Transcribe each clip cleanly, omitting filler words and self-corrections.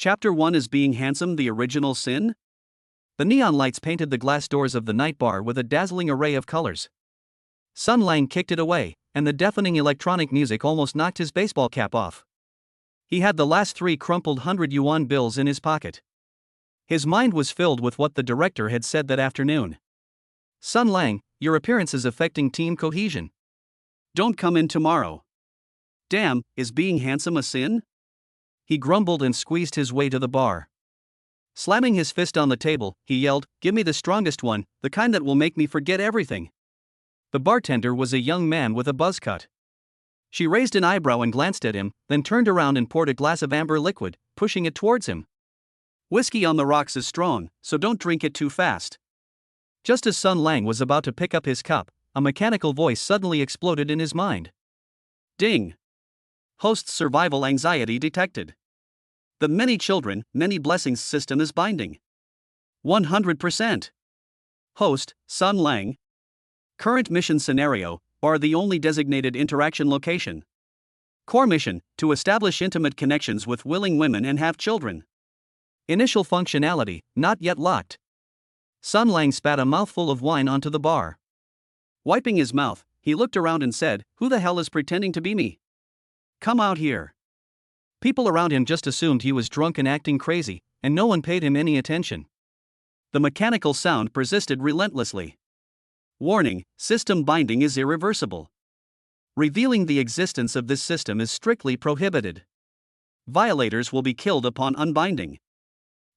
Chapter 1 Is Being Handsome the Original Sin? The neon lights painted the glass doors of the night bar with a dazzling array of colors. Sun Lang kicked it away, and the deafening electronic music almost knocked his baseball cap off. He had the last 3 crumpled 100 yuan bills in his pocket. His mind was filled with what the director had said that afternoon. Sun Lang, your appearance is affecting team cohesion. Don't come in tomorrow. Damn, is being handsome a sin? He grumbled and squeezed his way to the bar. Slamming his fist on the table, he yelled, "Give me the strongest one, the kind that will make me forget everything." The bartender was a young man with a buzz cut. She raised an eyebrow and glanced at him, then turned around and poured a glass of amber liquid, pushing it towards him. "Whiskey on the rocks is strong, so don't drink it too fast." Just as Sun Lang was about to pick up his cup, a mechanical voice suddenly exploded in his mind. Ding! Host's survival anxiety detected. The many children, many blessings system is binding. 100%. Host, Sun Lang. Current mission scenario, bar the only designated interaction location. Core mission, to establish intimate connections with willing women and have children. Initial functionality, not yet locked. Sun Lang spat a mouthful of wine onto the bar. Wiping his mouth, he looked around and said, "Who the hell is pretending to be me? Come out here." People around him just assumed he was drunk and acting crazy, and no one paid him any attention. The mechanical sound persisted relentlessly. Warning, system binding is irreversible. Revealing the existence of this system is strictly prohibited. Violators will be killed upon unbinding.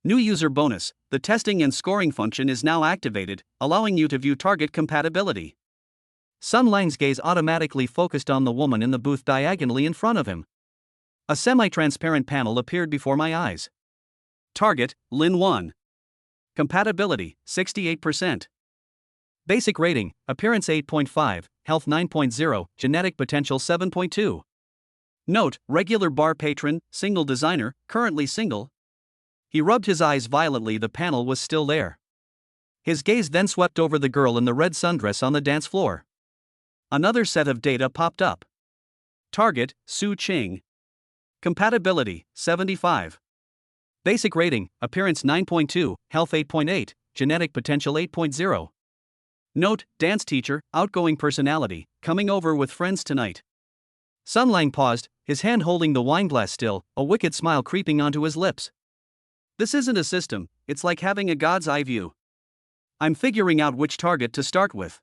New user bonus, the testing and scoring function is now activated, allowing you to view target compatibility. Sun Lang's gaze automatically focused on the woman in the booth diagonally in front of him. A semi-transparent panel appeared before my eyes. Target, Lin 1. Compatibility, 68%. Basic rating, appearance 8.5, health 9.0, genetic potential 7.2. Note, regular bar patron, single designer, currently single. He rubbed his eyes violently, the panel was still there. His gaze then swept over the girl in the red sundress on the dance floor. Another set of data popped up. Target, Su Ching. Compatibility, 75. Basic rating, appearance 9.2, health 8.8, genetic potential 8.0. Note, dance teacher, outgoing personality, coming over with friends tonight. Sun Lang paused, his hand holding the wineglass still, a wicked smile creeping onto his lips. This isn't a system, it's like having a god's eye view. I'm figuring out which target to start with.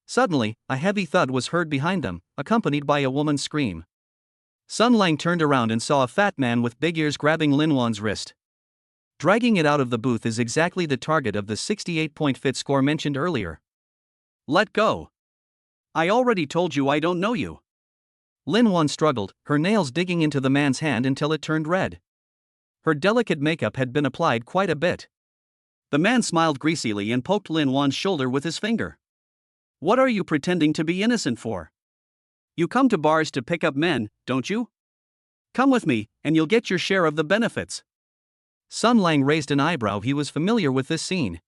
Suddenly, a heavy thud was heard behind them, accompanied by a woman's scream. Sun Lang turned around and saw a fat man with big ears grabbing Lin Wan's wrist. Dragging it out of the booth is exactly the target of the 68-point fit score mentioned earlier. Let go. I already told you I don't know you. Lin Wan struggled, her nails digging into the man's hand until it turned red. Her delicate makeup had been applied quite a bit. The man smiled greasily and poked Lin Wan's shoulder with his finger. What are you pretending to be innocent for? You come to bars to pick up men, don't you? Come with me, and you'll get your share of the benefits. Sun Lang raised an eyebrow. He was familiar with this scene.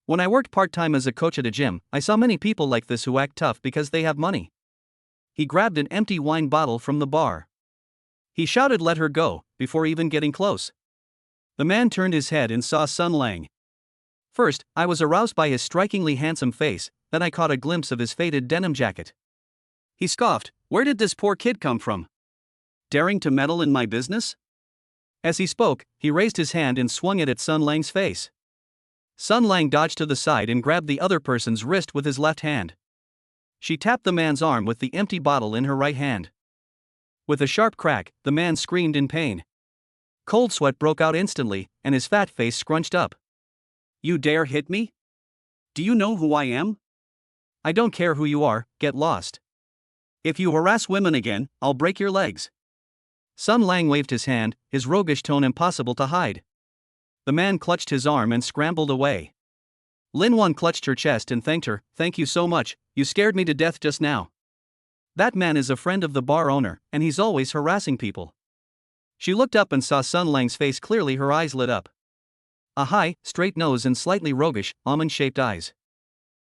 When I worked part-time as a coach at a gym, I saw many people like this who act tough because they have money. He grabbed an empty wine bottle from the bar. He shouted, "Let her go," before even getting close. The man turned his head and saw Sun Lang. First, I was aroused by his strikingly handsome face, then I caught a glimpse of his faded denim jacket. He scoffed, "Where did this poor kid come from? Daring to meddle in my business?" As he spoke, he raised his hand and swung it at Sun Lang's face. Sun Lang dodged to the side and grabbed the other person's wrist with his left hand. She tapped the man's arm with the empty bottle in her right hand. With a sharp crack, the man screamed in pain. Cold sweat broke out instantly, and his fat face scrunched up. "You dare hit me? Do you know who I am?" "I don't care who you are, get lost. If you harass women again, I'll break your legs." Sun Lang waved his hand, his roguish tone impossible to hide. The man clutched his arm and scrambled away. Lin Wan clutched her chest and thanked her, "Thank you so much, you scared me to death just now. That man is a friend of the bar owner, and he's always harassing people." She looked up and saw Sun Lang's face clearly. Her eyes lit up. A high, straight nose and slightly roguish, almond-shaped eyes.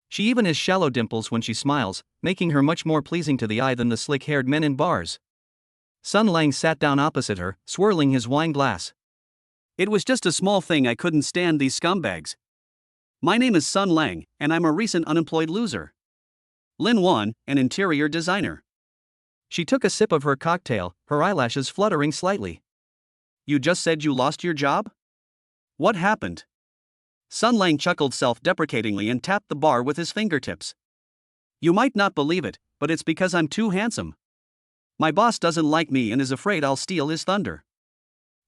She even has shallow dimples when she smiles, making her much more pleasing to the eye than the slick-haired men in bars. Sun Lang sat down opposite her, swirling his wine glass. It was just a small thing, I couldn't stand these scumbags. My name is Sun Lang, and I'm a recent unemployed loser. Lin Wan, an interior designer. She took a sip of her cocktail, her eyelashes fluttering slightly. You just said you lost your job? What happened? Sun Lang chuckled self-deprecatingly and tapped the bar with his fingertips. You might not believe it, but it's because I'm too handsome. My boss doesn't like me and is afraid I'll steal his thunder.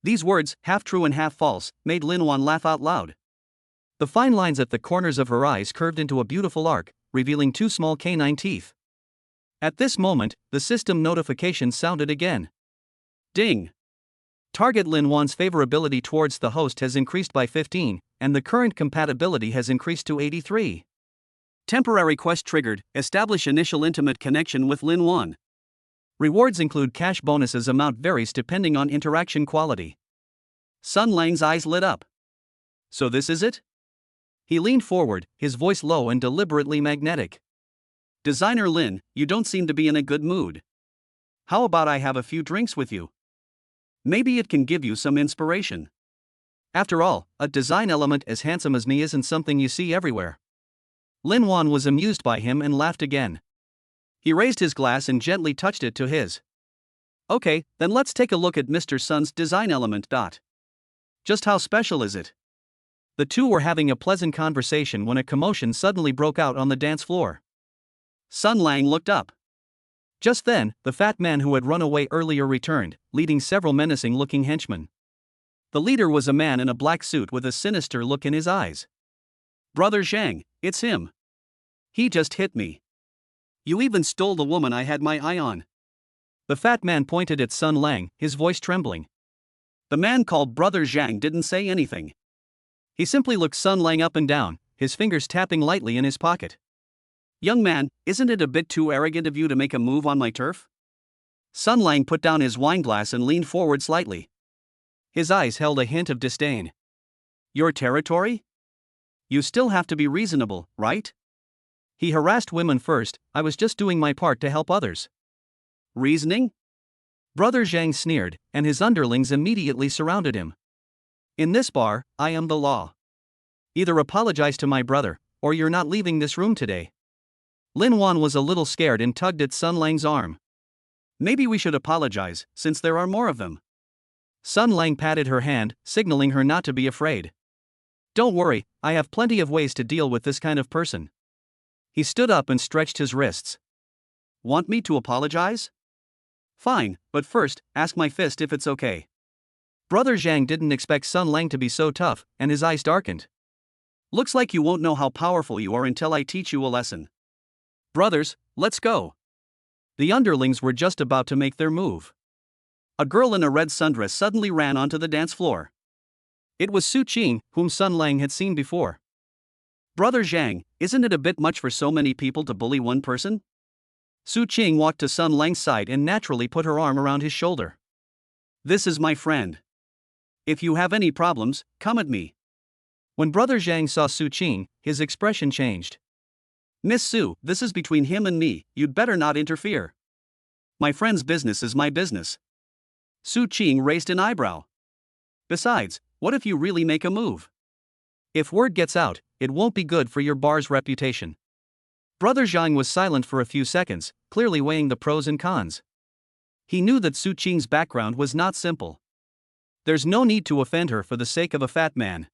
These words, half true and half false, made Lin Wan laugh out loud. The fine lines at the corners of her eyes curved into a beautiful arc, revealing two small canine teeth. At this moment, the system notification sounded again. Ding! Target Lin Wan's favorability towards the host has increased by 15, and the current compatibility has increased to 83. Temporary quest triggered, establish initial intimate connection with Lin Wan. Rewards include cash bonuses, amount varies depending on interaction quality. Sun Lang's eyes lit up. So this is it? He leaned forward, his voice low and deliberately magnetic. Designer Lin, you don't seem to be in a good mood. How about I have a few drinks with you? Maybe it can give you some inspiration. After all, a design element as handsome as me isn't something you see everywhere. Lin Wan was amused by him and laughed again. He raised his glass and gently touched it to his. Okay, then let's take a look at Mr. Sun's design element. Just how special is it? The two were having a pleasant conversation when a commotion suddenly broke out on the dance floor. Sun Lang looked up. Just then, the fat man who had run away earlier returned, leading several menacing-looking henchmen. The leader was a man in a black suit with a sinister look in his eyes. Brother Zhang, it's him. He just hit me. You even stole the woman I had my eye on. The fat man pointed at Sun Lang, his voice trembling. The man called Brother Zhang didn't say anything. He simply looked Sun Lang up and down, his fingers tapping lightly in his pocket. Young man, isn't it a bit too arrogant of you to make a move on my turf? Sun Lang put down his wineglass and leaned forward slightly. His eyes held a hint of disdain. Your territory? You still have to be reasonable, right? He harassed women first, I was just doing my part to help others. Reasoning? Brother Zhang sneered, and his underlings immediately surrounded him. In this bar, I am the law. Either apologize to my brother, or you're not leaving this room today. Lin Wan was a little scared and tugged at Sun Lang's arm. Maybe we should apologize, since there are more of them. Sun Lang patted her hand, signaling her not to be afraid. Don't worry, I have plenty of ways to deal with this kind of person. He stood up and stretched his wrists. Want me to apologize? Fine, but first, ask my fist if it's okay. Brother Zhang didn't expect Sun Lang to be so tough, and his eyes darkened. Looks like you won't know how powerful you are until I teach you a lesson. Brothers, let's go. The underlings were just about to make their move. A girl in a red sundress suddenly ran onto the dance floor. It was Su Qing, whom Sun Lang had seen before. Brother Zhang, isn't it a bit much for so many people to bully one person? Su Qing walked to Sun Lang's side and naturally put her arm around his shoulder. This is my friend. If you have any problems, come at me. When Brother Zhang saw Su Qing, his expression changed. Miss Su, this is between him and me, you'd better not interfere. My friend's business is my business. Su Qing raised an eyebrow. Besides, what if you really make a move? If word gets out, it won't be good for your bar's reputation. Brother Zhang was silent for a few seconds, clearly weighing the pros and cons. He knew that Su Qing's background was not simple. There's no need to offend her for the sake of a fat man.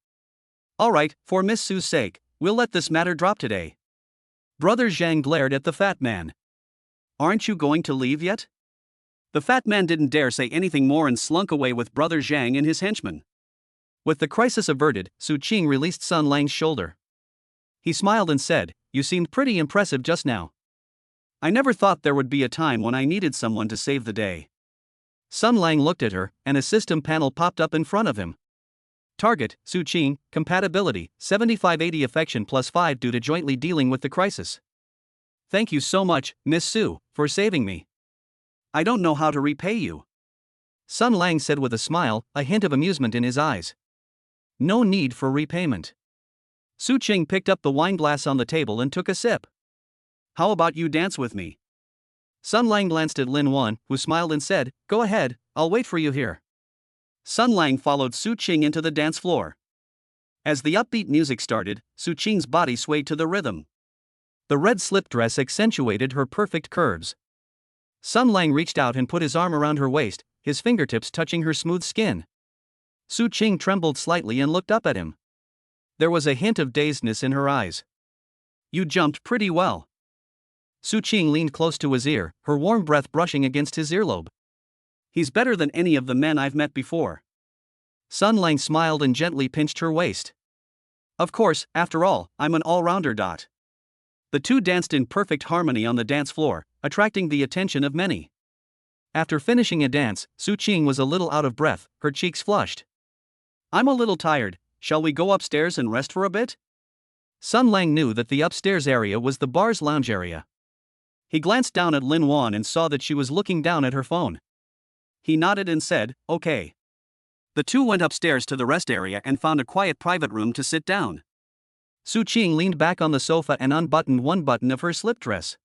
Alright, for Miss Su's sake, we'll let this matter drop today. Brother Zhang glared at the fat man. Aren't you going to leave yet? The fat man didn't dare say anything more and slunk away with Brother Zhang and his henchmen. With the crisis averted, Su Qing released Sun Lang's shoulder. He smiled and said, You seemed pretty impressive just now. I never thought there would be a time when I needed someone to save the day. Sun Lang looked at her, and a system panel popped up in front of him. Target, Su Qing, compatibility, 7580 affection +5 due to jointly dealing with the crisis. Thank you so much, Miss Su, for saving me. I don't know how to repay you. Sun Lang said with a smile, a hint of amusement in his eyes. No need for repayment. Su Qing picked up the wineglass on the table and took a sip. How about you dance with me? Sun Lang glanced at Lin Wan, who smiled and said, Go ahead, I'll wait for you here. Sun Lang followed Su Qing into the dance floor. As the upbeat music started, Su Qing's body swayed to the rhythm. The red slip dress accentuated her perfect curves. Sun Lang reached out and put his arm around her waist, his fingertips touching her smooth skin. Su Qing trembled slightly and looked up at him. There was a hint of dazedness in her eyes. "You jumped pretty well." Su Qing leaned close to his ear, her warm breath brushing against his earlobe. "He's better than any of the men I've met before." Sun Lang smiled and gently pinched her waist. "Of course, after all, I'm an all-rounder. The two danced in perfect harmony on the dance floor, attracting the attention of many. After finishing a dance, Su Qing was a little out of breath, her cheeks flushed. "I'm a little tired, shall we go upstairs and rest for a bit?" Sun Lang knew that the upstairs area was the bar's lounge area. He glanced down at Lin Wan and saw that she was looking down at her phone. He nodded and said, "Okay." The two went upstairs to the rest area and found a quiet private room to sit down. Su Qing leaned back on the sofa and unbuttoned one button of her slip dress.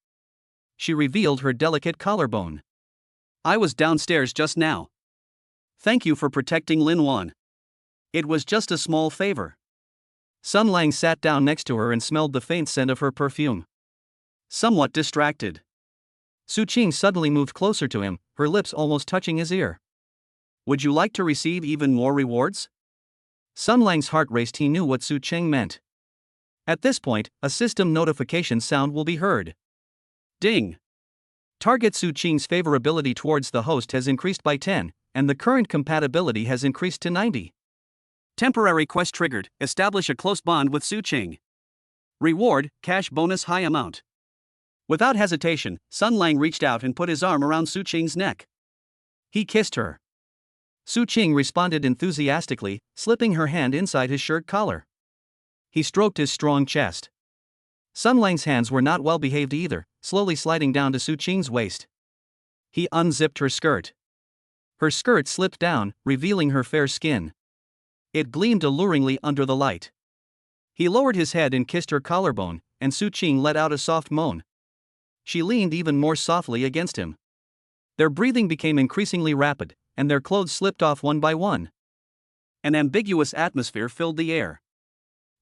She revealed her delicate collarbone. "I was downstairs just now. Thank you for protecting Lin Wan. It was just a small favor." Sun Lang sat down next to her and smelled the faint scent of her perfume. Somewhat distracted, Su Qing suddenly moved closer to him, her lips almost touching his ear. "Would you like to receive even more rewards?" Sun Lang's heart raced. He knew what Su Qing meant. At this point, a system notification sound will be heard. Ding! Target Su Qing's favorability towards the host has increased by 10, and the current compatibility has increased to 90. Temporary quest triggered. Establish a close bond with Su Qing. Reward, cash bonus high amount. Without hesitation, Sun Lang reached out and put his arm around Su Qing's neck. He kissed her. Su Qing responded enthusiastically, slipping her hand inside his shirt collar. He stroked his strong chest. Sun Lang's hands were not well behaved either, slowly sliding down to Su Qing's waist. He unzipped her skirt. Her skirt slipped down, revealing her fair skin. It gleamed alluringly under the light. He lowered his head and kissed her collarbone, and Su Qing let out a soft moan. She leaned even more softly against him. Their breathing became increasingly rapid, and their clothes slipped off one by one. An ambiguous atmosphere filled the air.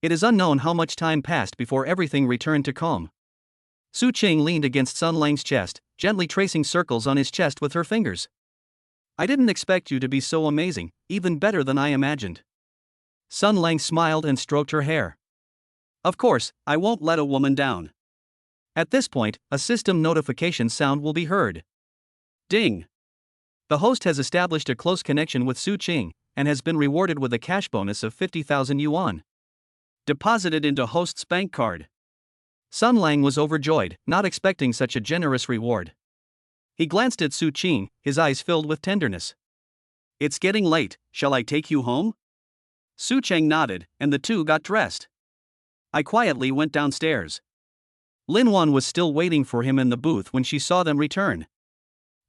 It is unknown how much time passed before everything returned to calm. Su Qing leaned against Sun Lang's chest, gently tracing circles on his chest with her fingers. "I didn't expect you to be so amazing, even better than I imagined." Sun Lang smiled and stroked her hair. "Of course, I won't let a woman down." At this point, a system notification sound will be heard. Ding! The host has established a close connection with Su Qing, and has been rewarded with a cash bonus of 50,000 yuan. Deposited into host's bank card. Sun Lang was overjoyed, not expecting such a generous reward. He glanced at Su Qing, his eyes filled with tenderness. "It's getting late, shall I take you home?" Su Qing nodded, and the two got dressed. I quietly went downstairs. Lin Wan was still waiting for him in the booth when she saw them return.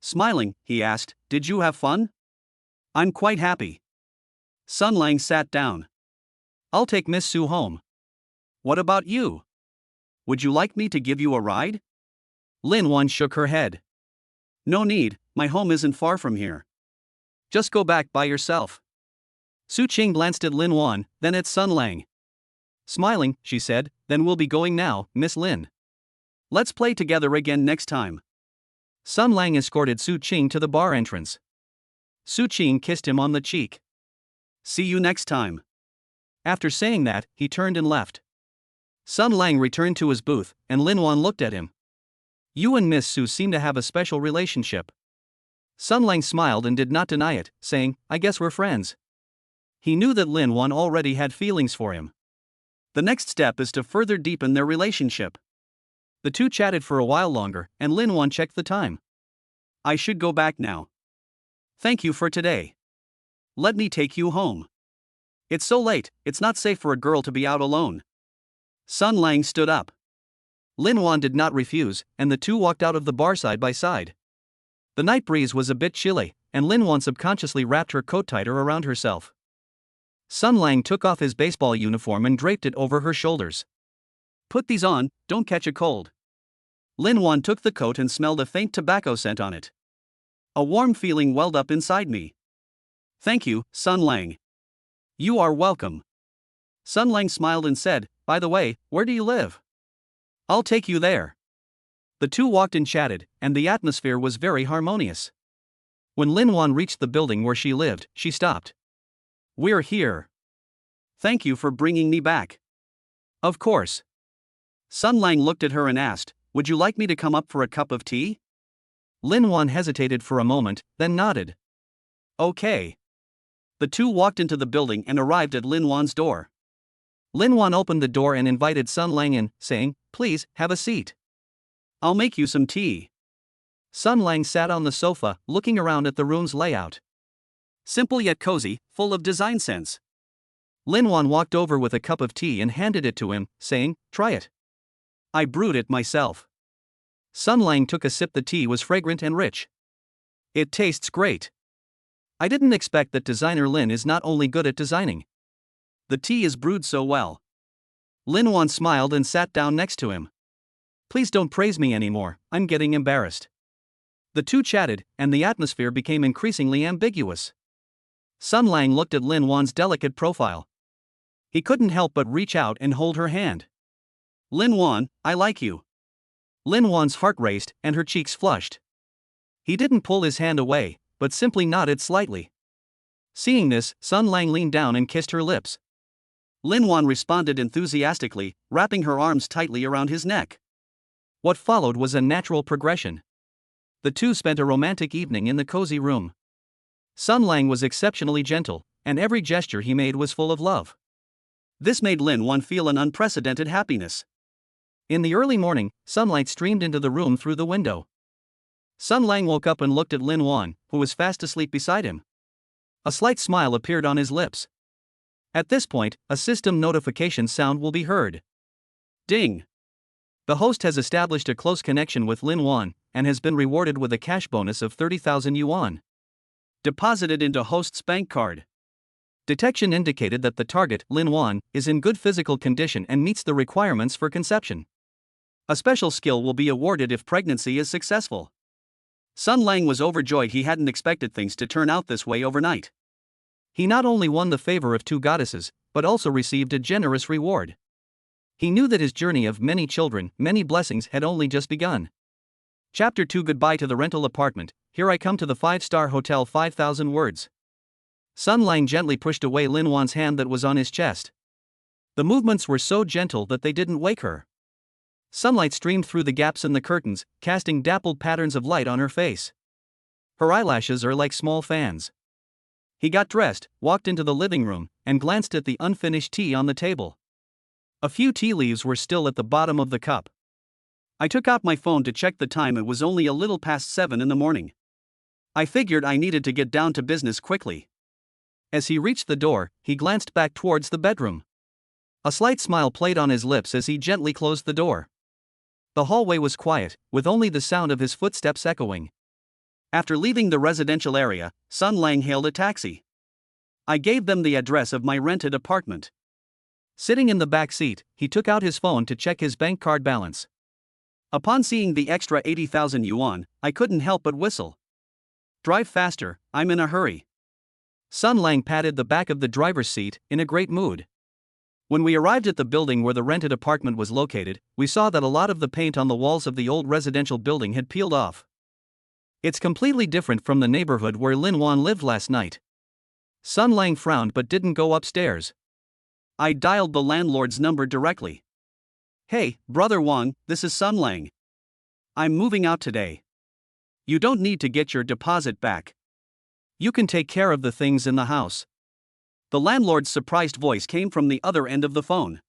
Smiling, he asked, "Did you have fun?" "I'm quite happy." Sun Lang sat down. "I'll take Miss Su home." "What about you? Would you like me to give you a ride?" Lin Wan shook her head. "No need, my home isn't far from here. Just go back by yourself." Su Qing glanced at Lin Wan, then at Sun Lang. Smiling, she said, "Then we'll be going now, Miss Lin. Let's play together again next time." Sun Lang escorted Su Qing to the bar entrance. Su Qing kissed him on the cheek. "See you next time." After saying that, he turned and left. Sun Lang returned to his booth, and Lin Wan looked at him. "You and Miss Su seem to have a special relationship." Sun Lang smiled and did not deny it, saying, "I guess we're friends." He knew that Lin Wan already had feelings for him. The next step is to further deepen their relationship. The two chatted for a while longer, and Lin Wan checked the time. "I should go back now. Thank you for today. Let me take you home. It's so late, it's not safe for a girl to be out alone." Sun Lang stood up. Lin Wan did not refuse, and the two walked out of the bar side by side. The night breeze was a bit chilly, and Lin Wan subconsciously wrapped her coat tighter around herself. Sun Lang took off his baseball uniform and draped it over her shoulders. "Put these on, don't catch a cold." Lin Wan took the coat and smelled a faint tobacco scent on it. A warm feeling welled up inside me. Thank you, Sun Lang. You are welcome. Sun Lang smiled and said, by the way, where do you live? I'll take you there. The two walked and chatted, and the atmosphere was very harmonious. When Lin Wan reached the building where she lived, she stopped. We're here. Thank you for bringing me back. Of course. Sun Lang looked at her and asked, would you like me to come up for a cup of tea? Lin Wan hesitated for a moment, then nodded. Okay. The two walked into the building and arrived at Lin Wan's door. Lin Wan opened the door and invited Sun Lang in, saying, please, have a seat. I'll make you some tea. Sun Lang sat on the sofa, looking around at the room's layout. Simple yet cozy, full of design sense. Lin Wan walked over with a cup of tea and handed it to him, saying, try it. I brewed it myself. Sun Lang took a sip. The tea was fragrant and rich. It tastes great. I didn't expect that designer Lin is not only good at designing. The tea is brewed so well. Lin Wan smiled and sat down next to him. Please don't praise me anymore, I'm getting embarrassed. The two chatted, and the atmosphere became increasingly ambiguous. Sun Lang looked at Lin Wan's delicate profile. He couldn't help but reach out and hold her hand. Lin Wan, I like you. Lin Wan's heart raced, and her cheeks flushed. He didn't pull his hand away, but simply nodded slightly. Seeing this, Sun Lang leaned down and kissed her lips. Lin Wan responded enthusiastically, wrapping her arms tightly around his neck. What followed was a natural progression. The two spent a romantic evening in the cozy room. Sun Lang was exceptionally gentle, and every gesture he made was full of love. This made Lin Wan feel an unprecedented happiness. In the early morning, sunlight streamed into the room through the window. Sun Lang woke up and looked at Lin Wan, who was fast asleep beside him. A slight smile appeared on his lips. At this point, a system notification sound will be heard. Ding! The host has established a close connection with Lin Wan, and has been rewarded with a cash bonus of 30,000 yuan. Deposited into host's bank card. Detection indicated that the target, Lin Wan, is in good physical condition and meets the requirements for conception. A special skill will be awarded if pregnancy is successful. Sun Lang was overjoyed. He hadn't expected things to turn out this way overnight. He not only won the favor of two goddesses, but also received a generous reward. He knew that his journey of many children, many blessings had only just begun. Chapter 2. Goodbye to the rental apartment. Here I come to the 5-star hotel. 5,000 words. Sun Lang gently pushed away Lin Wan's hand that was on his chest. The movements were so gentle that they didn't wake her. Sunlight streamed through the gaps in the curtains, casting dappled patterns of light on her face. Her eyelashes are like small fans. He got dressed, walked into the living room, and glanced at the unfinished tea on the table. A few tea leaves were still at the bottom of the cup. I took out my phone to check the time. It was only a little past 7 in the morning. I figured I needed to get down to business quickly. As he reached the door, he glanced back towards the bedroom. A slight smile played on his lips as he gently closed the door. The hallway was quiet, with only the sound of his footsteps echoing. After leaving the residential area, Sun Lang hailed a taxi. I gave them the address of my rented apartment. Sitting in the back seat, he took out his phone to check his bank card balance. Upon seeing the extra 80,000 yuan, I couldn't help but whistle. Drive faster, I'm in a hurry. Sun Lang patted the back of the driver's seat, in a great mood. When we arrived at the building where the rented apartment was located, we saw that a lot of the paint on the walls of the old residential building had peeled off. It's completely different from the neighborhood where Lin Wan lived last night. Sun Lang frowned but didn't go upstairs. I dialed the landlord's number directly. Hey, Brother Wang, this is Sun Lang. I'm moving out today. You don't need to get your deposit back. You can take care of the things in the house. The landlord's surprised voice came from the other end of the phone.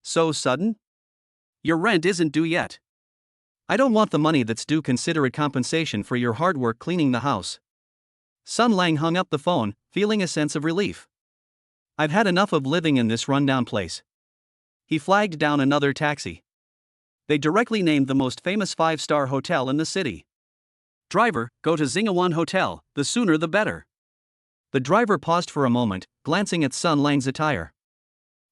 So sudden? Your rent isn't due yet. I don't want the money that's due. Consider it compensation for your hard work cleaning the house. Sun Lang hung up the phone, feeling a sense of relief. I've had enough of living in this rundown place. He flagged down another taxi. They directly named the most famous 5-star hotel in the city. Driver, go to Xingawan Hotel, the sooner the better. The driver paused for a moment, glancing at Sun Lang's attire.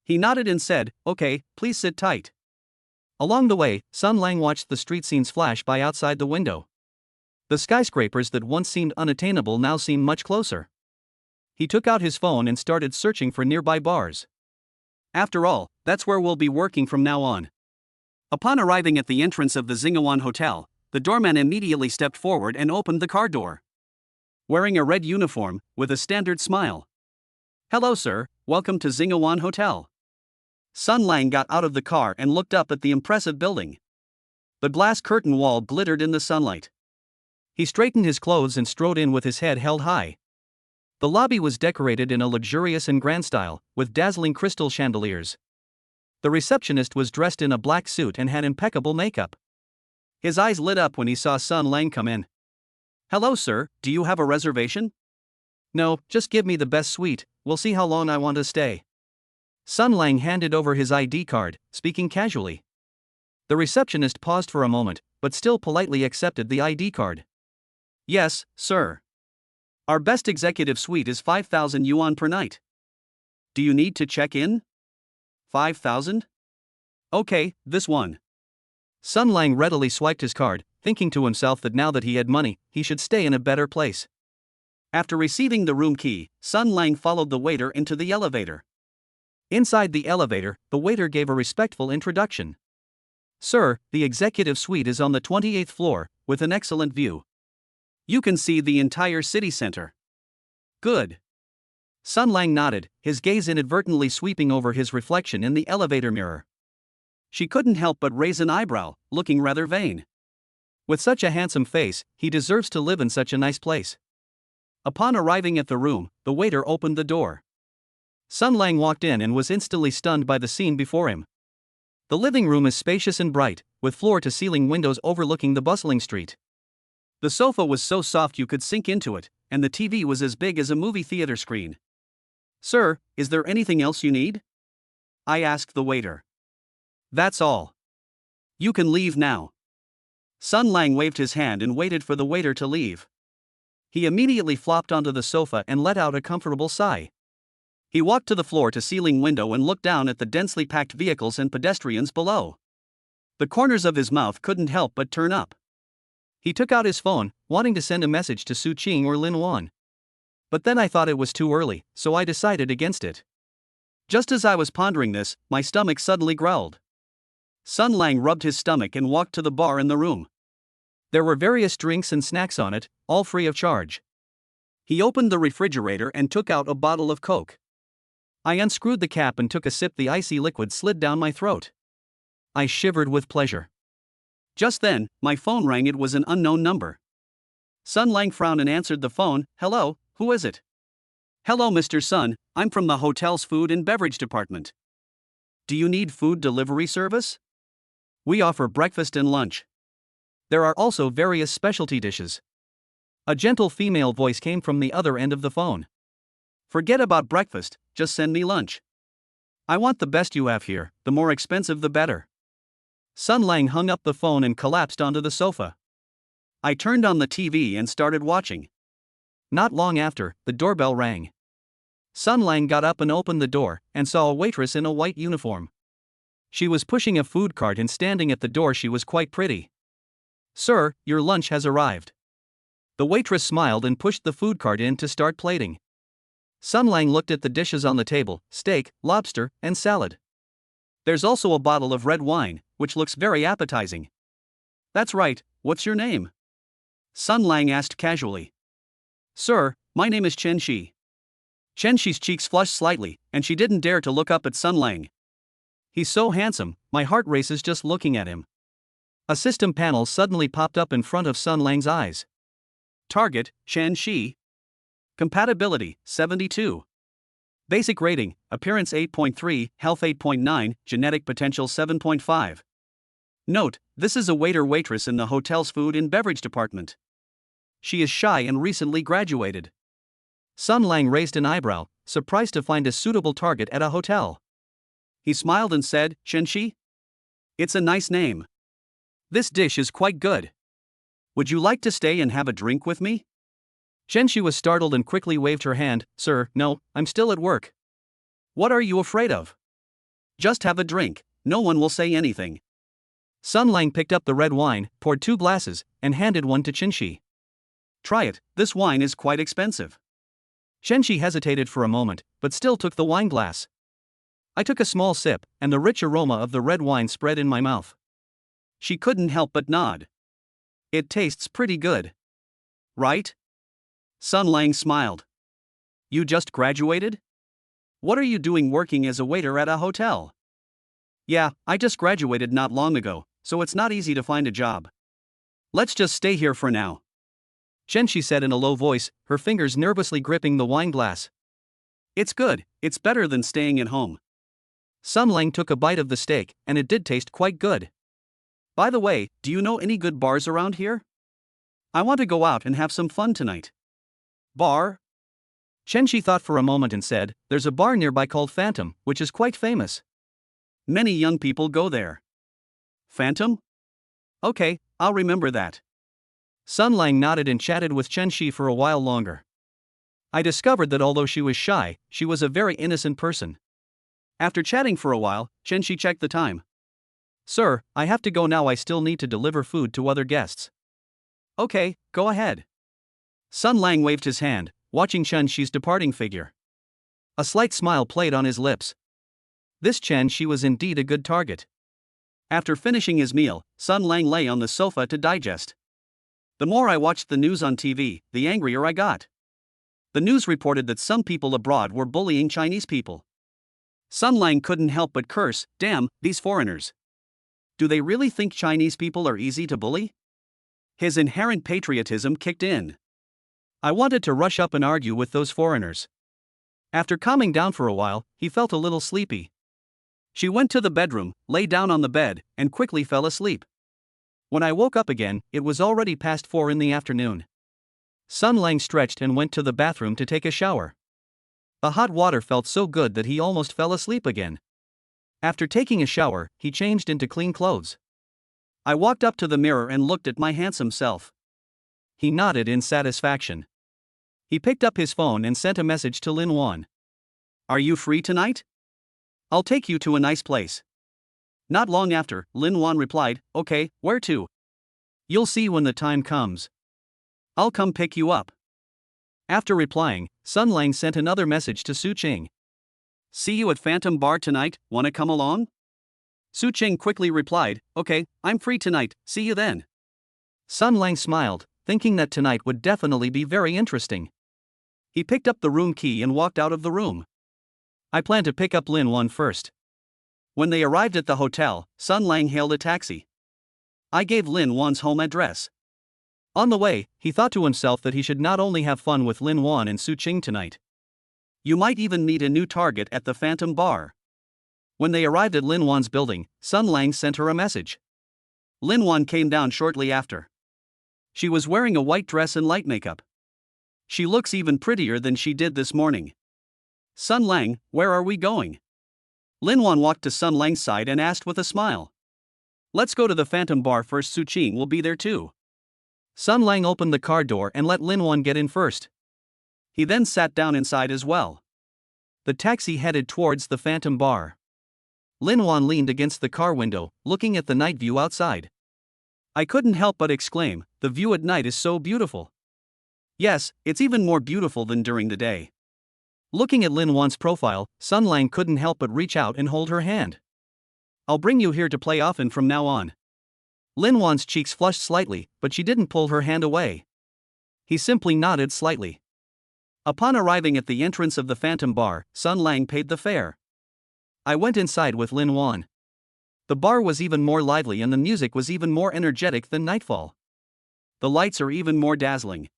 He nodded and said, okay, please sit tight. Along the way, Sun Lang watched the street scenes flash by outside the window. The skyscrapers that once seemed unattainable now seemed much closer. He took out his phone and started searching for nearby bars. After all, that's where we'll be working from now on. Upon arriving at the entrance of the Zingawan Hotel, the doorman immediately stepped forward and opened the car door. Wearing a red uniform, with a standard smile. "Hello sir, welcome to Zingawan Hotel." Sun Lang got out of the car and looked up at the impressive building. The glass curtain wall glittered in the sunlight. He straightened his clothes and strode in with his head held high. The lobby was decorated in a luxurious and grand style, with dazzling crystal chandeliers. The receptionist was dressed in a black suit and had impeccable makeup. His eyes lit up when he saw Sun Lang come in. "Hello sir, do you have a reservation?" "No, just give me the best suite, we'll see how long I want to stay." Sun Lang handed over his ID card, speaking casually. The receptionist paused for a moment, but still politely accepted the ID card. "Yes, sir. Our best executive suite is 5,000 yuan per night. Do you need to check in?" 5,000? Okay, this one." Sun Lang readily swiped his card, thinking to himself that now that he had money, he should stay in a better place. After receiving the room key, Sun Lang followed the waiter into the elevator. Inside the elevator, the waiter gave a respectful introduction. "Sir, the executive suite is on the 28th floor, with an excellent view. You can see the entire city center." "Good." Sun Lang nodded, his gaze inadvertently sweeping over his reflection in the elevator mirror. She couldn't help but raise an eyebrow, looking rather vain. With such a handsome face, he deserves to live in such a nice place. Upon arriving at the room, the waiter opened the door. Sun Lang walked in and was instantly stunned by the scene before him. The living room is spacious and bright, with floor-to-ceiling windows overlooking the bustling street. The sofa was so soft you could sink into it, and the TV was as big as a movie theater screen. "Sir, is there anything else you need?" I asked the waiter. "That's all. You can leave now." Sun Lang waved his hand and waited for the waiter to leave. He immediately flopped onto the sofa and let out a comfortable sigh. He walked to the floor-to-ceiling window and looked down at the densely packed vehicles and pedestrians below. The corners of his mouth couldn't help but turn up. He took out his phone, wanting to send a message to Su Qing or Lin Wan. But then I thought it was too early, so I decided against it. Just as I was pondering this, my stomach suddenly growled. Sun Lang rubbed his stomach and walked to the bar in the room. There were various drinks and snacks on it, all free of charge. He opened the refrigerator and took out a bottle of Coke. I unscrewed the cap and took a sip. The icy liquid slid down my throat. I shivered with pleasure. Just then, my phone rang. It was an unknown number. Sun Lang frowned and answered the phone. "Hello, who is it?" "Hello Mr. Sun, I'm from the hotel's food and beverage department. Do you need food delivery service? We offer breakfast and lunch. There are also various specialty dishes." A gentle female voice came from the other end of the phone. "Forget about breakfast, just send me lunch. I want the best you have here, the more expensive the better." Sun Lang hung up the phone and collapsed onto the sofa. I turned on the TV and started watching. Not long after, the doorbell rang. Sun Lang got up and opened the door, and saw a waitress in a white uniform. She was pushing a food cart and standing at the door. She was quite pretty. "Sir, your lunch has arrived." The waitress smiled and pushed the food cart in to start plating. Sun Lang looked at the dishes on the table: steak, lobster, and salad. There's also a bottle of red wine, which looks very appetizing. "That's right, what's your name?" Sun Lang asked casually. "Sir, my name is Chen Shi." Chen Shi's cheeks flushed slightly, and she didn't dare to look up at Sun Lang. "He's so handsome, my heart races just looking at him." A system panel suddenly popped up in front of Sun Lang's eyes. Target, Chen Shi. Compatibility, 72. Basic rating, appearance 8.3, health 8.9, genetic potential 7.5. Note, this is a waiter-waitress in the hotel's food and beverage department. She is shy and recently graduated. Sun Lang raised an eyebrow, surprised to find a suitable target at a hotel. He smiled and said, "Chen Shi? It's a nice name. This dish is quite good. Would you like to stay and have a drink with me?" Chen Shi was startled and quickly waved her hand. "Sir, no, I'm still at work." "What are you afraid of? Just have a drink, no one will say anything." Sun Lang picked up the red wine, poured 2 glasses, and handed one to Chen Shi. "Try it, this wine is quite expensive." Shenshi hesitated for a moment, but still took the wine glass. I took a small sip, and the rich aroma of the red wine spread in my mouth. She couldn't help but nod. It tastes pretty good. Right? Sun Lang smiled. You just graduated? What are you doing working as a waiter at a hotel? Yeah, I just graduated not long ago, so it's not easy to find a job. Let's just stay here for now. Shenshi said in a low voice, her fingers nervously gripping the wine glass. It's good, it's better than staying at home. Sun Lang took a bite of the steak, and it did taste quite good. By the way, do you know any good bars around here? I want to go out and have some fun tonight. Bar? Shenshi thought for a moment and said, there's a bar nearby called Phantom, which is quite famous. Many young people go there. Phantom? Okay, I'll remember that. Sun Lang nodded and chatted with Shenshi for a while longer. I discovered that although she was shy, she was a very innocent person. After chatting for a while, Shenshi checked the time. Sir, I have to go now. I still need to deliver food to other guests. Okay, go ahead. Sun Lang waved his hand, watching Shenshi's departing figure. A slight smile played on his lips. This Shenshi was indeed a good target. After finishing his meal, Sun Lang lay on the sofa to digest. The more I watched the news on TV, the angrier I got. The news reported that some people abroad were bullying Chinese people. Sun Lang couldn't help but curse, damn, these foreigners. Do they really think Chinese people are easy to bully? His inherent patriotism kicked in. I wanted to rush up and argue with those foreigners. After calming down for a while, he felt a little sleepy. She went to the bedroom, lay down on the bed, and quickly fell asleep. When I woke up again, it was already past 4 in the afternoon. Sun Lang stretched and went to the bathroom to take a shower. The hot water felt so good that he almost fell asleep again. After taking a shower, he changed into clean clothes. I walked up to the mirror and looked at my handsome self. He nodded in satisfaction. He picked up his phone and sent a message to Lin Wan. Are you free tonight? I'll take you to a nice place. Not long after, Lin Wan replied, okay, where to? You'll see when the time comes. I'll come pick you up. After replying, Sun Lang sent another message to Su Qing. See you at Phantom Bar tonight, wanna come along? Su Qing quickly replied, okay, I'm free tonight, see you then. Sun Lang smiled, thinking that tonight would definitely be very interesting. He picked up the room key and walked out of the room. I planned to pick up Lin Wan first. When they arrived at the hotel, Sun Lang hailed a taxi. I gave Lin Wan's home address. On the way, he thought to himself that he should not only have fun with Lin Wan and Su Qing tonight. You might even meet a new target at the Phantom Bar. When they arrived at Lin Wan's building, Sun Lang sent her a message. Lin Wan came down shortly after. She was wearing a white dress and light makeup. She looks even prettier than she did this morning. Sun Lang, where are we going? Lin Wan walked to Sun Lang's side and asked with a smile. Let's go to the Phantom Bar first. Su Qing will be there too. Sun Lang opened the car door and let Lin Wan get in first. He then sat down inside as well. The taxi headed towards the Phantom Bar. Lin Wan leaned against the car window, looking at the night view outside. I couldn't help but exclaim, the view at night is so beautiful. Yes, it's even more beautiful than during the day. Looking at Lin Wan's profile, Sun Lang couldn't help but reach out and hold her hand. I'll bring you here to play often from now on. Lin Wan's cheeks flushed slightly, but she didn't pull her hand away. He simply nodded slightly. Upon arriving at the entrance of the Phantom Bar, Sun Lang paid the fare. I went inside with Lin Wan. The bar was even more lively and the music was even more energetic than nightfall. The lights are even more dazzling.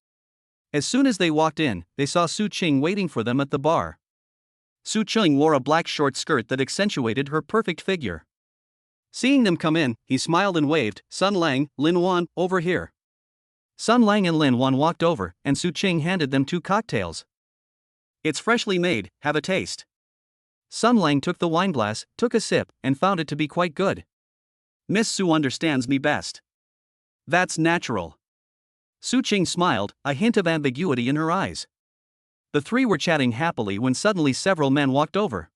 As soon as they walked in, they saw Su Qing waiting for them at the bar. Su Qing wore a black short skirt that accentuated her perfect figure. Seeing them come in, he smiled and waved, Sun Lang, Lin Wan, over here. Sun Lang and Lin Wan walked over, and Su Qing handed them 2 cocktails. It's freshly made, have a taste. Sun Lang took the wine glass, took a sip, and found it to be quite good. Miss Su understands me best. That's natural. Su Qing smiled, a hint of ambiguity in her eyes. The three were chatting happily when suddenly several men walked over.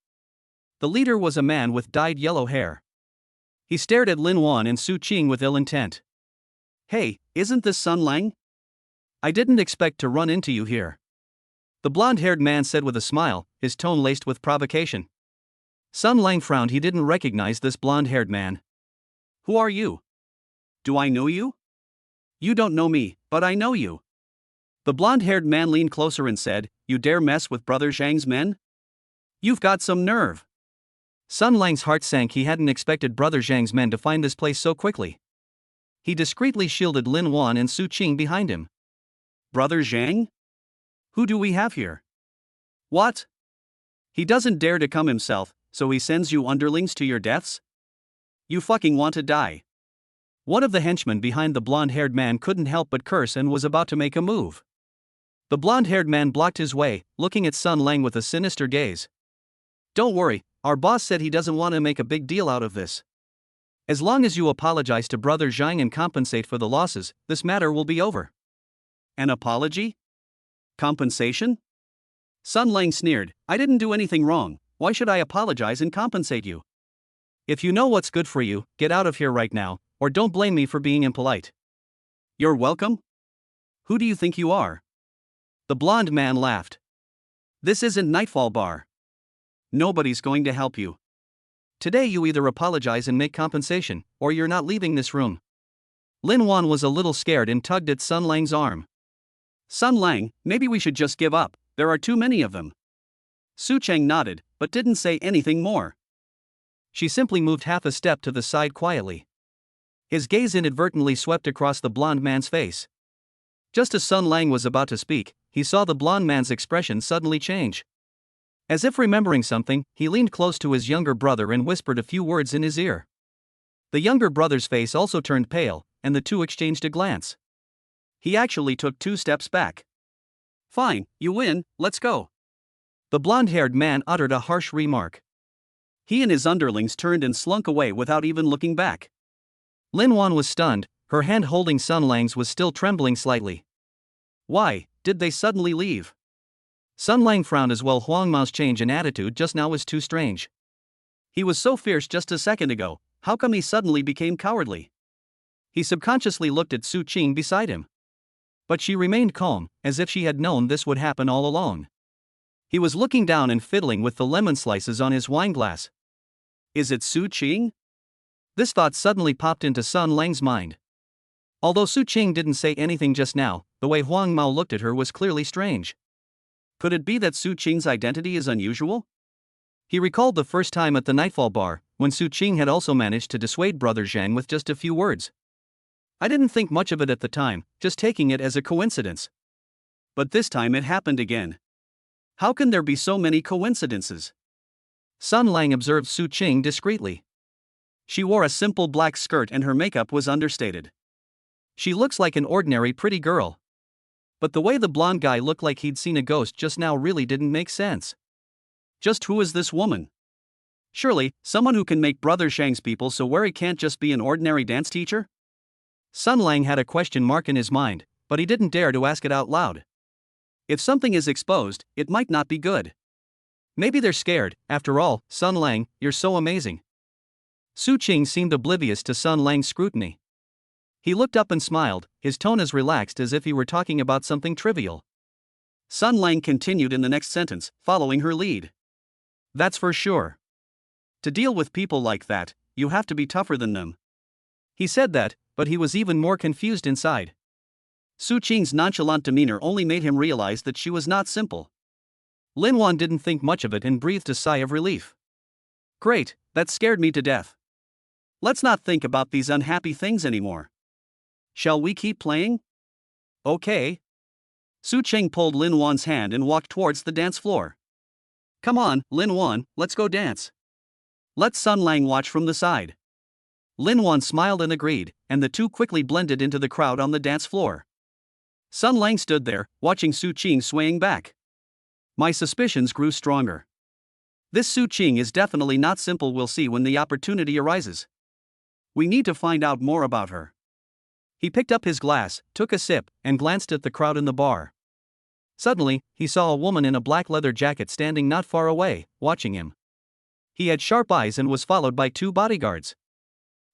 The leader was a man with dyed yellow hair. He stared at Lin Wan and Su Qing with ill intent. Hey, isn't this Sun Lang? I didn't expect to run into you here. the blonde-haired man said with a smile, his tone laced with provocation. Sun Lang frowned. He didn't recognize this blonde-haired man. Who are you? Do I know you? You don't know me, but I know you. The blonde-haired man leaned closer and said, You dare mess with Brother Zhang's men? You've got some nerve. Sun Lang's heart sank. He hadn't expected Brother Zhang's men to find this place so quickly. He discreetly shielded Lin Wan and Su Qing behind him. Brother Zhang? Who do we have here? What? He doesn't dare to come himself, so he sends you underlings to your deaths? You fucking want to die. One of the henchmen behind the blonde-haired man couldn't help but curse and was about to make a move. The blonde-haired man blocked his way, looking at Sun Lang with a sinister gaze. Don't worry, our boss said he doesn't want to make a big deal out of this. As long as you apologize to Brother Zhang and compensate for the losses, this matter will be over. An apology? Compensation? Sun Lang sneered, I didn't do anything wrong, why should I apologize and compensate you? If you know what's good for you, get out of here right now, or don't blame me for being impolite. You're welcome? Who do you think you are? The blonde man laughed. This isn't Nightfall Bar. Nobody's going to help you. Today you either apologize and make compensation, or you're not leaving this room. Lin Wan was a little scared and tugged at Sun Lang's arm. Sun Lang, maybe we should just give up, there are too many of them. Su Cheng nodded, but didn't say anything more. She simply moved half a step to the side quietly. His gaze inadvertently swept across the blonde man's face. Just as Sun Lang was about to speak, he saw the blonde man's expression suddenly change. As if remembering something, he leaned close to his younger brother and whispered a few words in his ear. The younger brother's face also turned pale, and the two exchanged a glance. He actually took 2 steps back. Fine, you win, let's go. The blonde-haired man uttered a harsh remark. He and his underlings turned and slunk away without even looking back. Lin Wan was stunned, her hand holding Sun Lang's was still trembling slightly. Why did they suddenly leave? Sun Lang frowned as well. Huang Mao's change in attitude just now was too strange. He was so fierce just a second ago, how come he suddenly became cowardly? He subconsciously looked at Su Qing beside him. But she remained calm, as if she had known this would happen all along. He was looking down and fiddling with the lemon slices on his wineglass. Is it Su Qing? This thought suddenly popped into Sun Lang's mind. Although Su Qing didn't say anything just now, the way Huang Mao looked at her was clearly strange. Could it be that Su Qing's identity is unusual? He recalled the first time at the Nightfall Bar, when Su Qing had also managed to dissuade Brother Zhang with just a few words. I didn't think much of it at the time, just taking it as a coincidence. But this time it happened again. How can there be so many coincidences? Sun Lang observed Su Qing discreetly. She wore a simple black skirt and her makeup was understated. She looks like an ordinary pretty girl. But the way the blonde guy looked like he'd seen a ghost just now really didn't make sense. Just who is this woman? Surely, someone who can make Brother Zhang's people so wary can't just be an ordinary dance teacher? Sun Lang had a question mark in his mind, but he didn't dare to ask it out loud. If something is exposed, it might not be good. Maybe they're scared. After all, Sun Lang, you're so amazing. Su Qing seemed oblivious to Sun Lang's scrutiny. He looked up and smiled, his tone as relaxed as if he were talking about something trivial. Sun Lang continued in the next sentence, following her lead. That's for sure. To deal with people like that, you have to be tougher than them. He said that, but he was even more confused inside. Su Qing's nonchalant demeanor only made him realize that she was not simple. Lin Wan didn't think much of it and breathed a sigh of relief. Great, that scared me to death. Let's not think about these unhappy things anymore. Shall we keep playing? Okay. Su Qing pulled Lin Wan's hand and walked towards the dance floor. Come on, Lin Wan, let's go dance. Let Sun Lang watch from the side. Lin Wan smiled and agreed, and the two quickly blended into the crowd on the dance floor. Sun Lang stood there, watching Su Qing swaying back. My suspicions grew stronger. This Su Qing is definitely not simple. We'll see when the opportunity arises. We need to find out more about her. He picked up his glass, took a sip, and glanced at the crowd in the bar. Suddenly, he saw a woman in a black leather jacket standing not far away, watching him. He had sharp eyes and was followed by 2 bodyguards.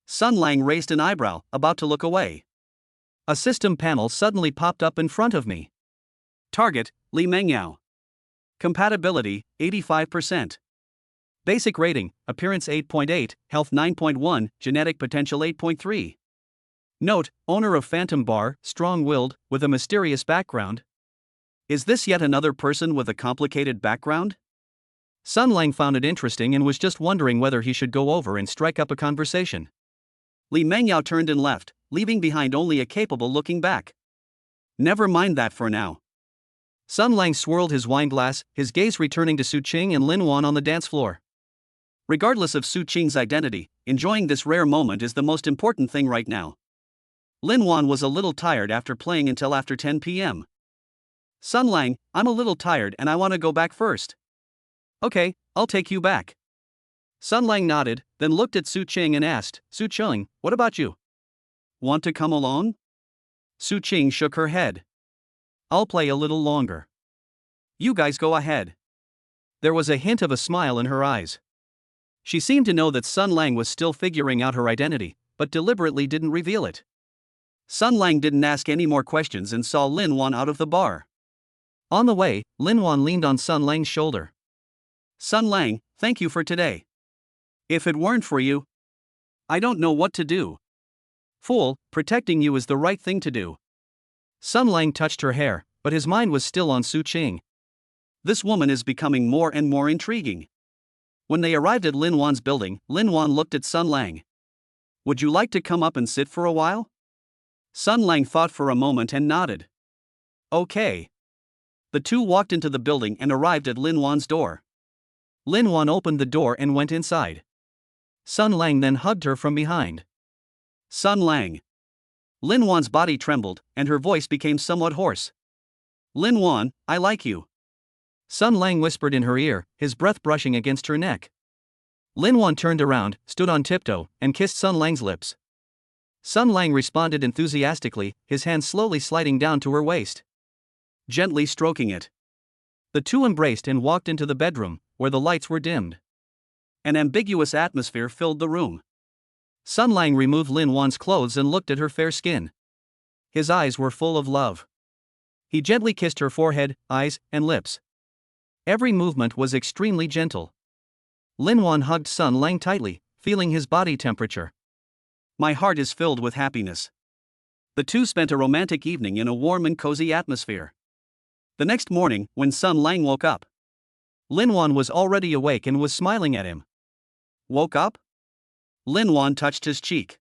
Sun Lang raised an eyebrow, about to look away. A system panel suddenly popped up in front of me. Target, Li Mengyao. Compatibility, 85%. Basic rating, appearance 8.8, health 9.1, genetic potential 8.3. Note, owner of Phantom Bar, strong-willed, with a mysterious background. Is this yet another person with a complicated background? Sun Lang found it interesting and was just wondering whether he should go over and strike up a conversation. Li Mengyao turned and left, leaving behind only a capable-looking back. Never mind that for now. Sun Lang swirled his wineglass, his gaze returning to Su Qing and Lin Wan on the dance floor. Regardless of Su Qing's identity, enjoying this rare moment is the most important thing right now. Lin Wan was a little tired after playing until after 10 p.m. Sun Lang, I'm a little tired and I want to go back first. Okay, I'll take you back. Sun Lang nodded, then looked at Su Qing and asked, Su Qing, what about you? Want to come along? Su Qing shook her head. I'll play a little longer. You guys go ahead. There was a hint of a smile in her eyes. She seemed to know that Sun Lang was still figuring out her identity, but deliberately didn't reveal it. Sun Lang didn't ask any more questions and saw Lin Wan out of the bar. On the way, Lin Wan leaned on Sun Lang's shoulder. Sun Lang, thank you for today. If it weren't for you, I don't know what to do. Fool, protecting you is the right thing to do. Sun Lang touched her hair, but his mind was still on Su Qing. This woman is becoming more and more intriguing. When they arrived at Lin Wan's building, Lin Wan looked at Sun Lang. Would you like to come up and sit for a while? Sun Lang thought for a moment and nodded. Okay. The two walked into the building and arrived at Lin Wan's door. Lin Wan opened the door and went inside. Sun Lang then hugged her from behind. Sun Lang. Lin Wan's body trembled, and her voice became somewhat hoarse. Lin Wan, I like you. Sun Lang whispered in her ear, his breath brushing against her neck. Lin Wan turned around, stood on tiptoe, and kissed Sun Lang's lips. Sun Lang responded enthusiastically, his hand slowly sliding down to her waist, gently stroking it. The two embraced and walked into the bedroom, where the lights were dimmed. An ambiguous atmosphere filled the room. Sun Lang removed Lin Wan's clothes and looked at her fair skin. His eyes were full of love. He gently kissed her forehead, eyes, and lips. Every movement was extremely gentle. Lin Wan hugged Sun Lang tightly, feeling his body temperature. My heart is filled with happiness. The two spent a romantic evening in a warm and cozy atmosphere. The next morning, when Sun Lang woke up, Lin Wan was already awake and was smiling at him. Woke up? Lin Wan touched his cheek.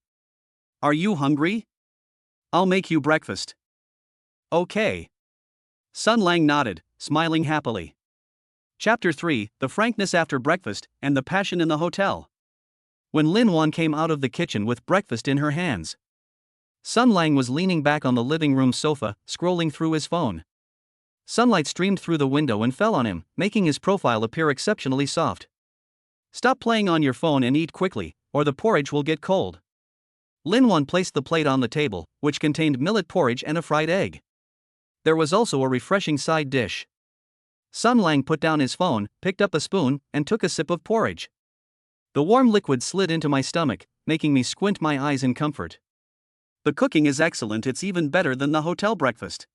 Are you hungry? I'll make you breakfast. Okay. Sun Lang nodded, smiling happily. Chapter 3, The Frankness After Breakfast, and the Passion in the Hotel. When Lin Wan came out of the kitchen with breakfast in her hands, Sun Lang was leaning back on the living room sofa, scrolling through his phone. Sunlight streamed through the window and fell on him, making his profile appear exceptionally soft. Stop playing on your phone and eat quickly, or the porridge will get cold. Lin Wan placed the plate on the table, which contained millet porridge and a fried egg. There was also a refreshing side dish. Sun Lang put down his phone, picked up a spoon, and took a sip of porridge. The warm liquid slid into my stomach, making me squint my eyes in comfort. The cooking is excellent, it's even better than the hotel breakfast.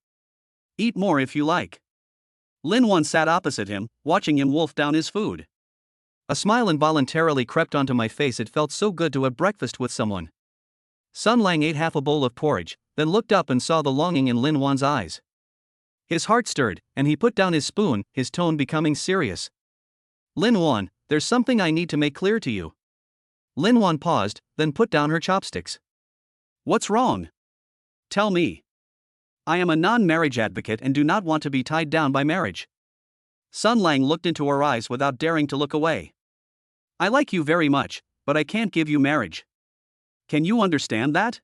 Eat more if you like. Lin Wan sat opposite him, watching him wolf down his food. A smile involuntarily crept onto my face, it felt so good to have breakfast with someone. Sun Lang ate half a bowl of porridge, then looked up and saw the longing in Lin Wan's eyes. His heart stirred, and he put down his spoon, his tone becoming serious. Lin Wan, there's something I need to make clear to you. Lin Wan paused, then put down her chopsticks. What's wrong? Tell me. I am a non-marriage advocate and do not want to be tied down by marriage. Sun Lang looked into her eyes without daring to look away. I like you very much, but I can't give you marriage. Can you understand that?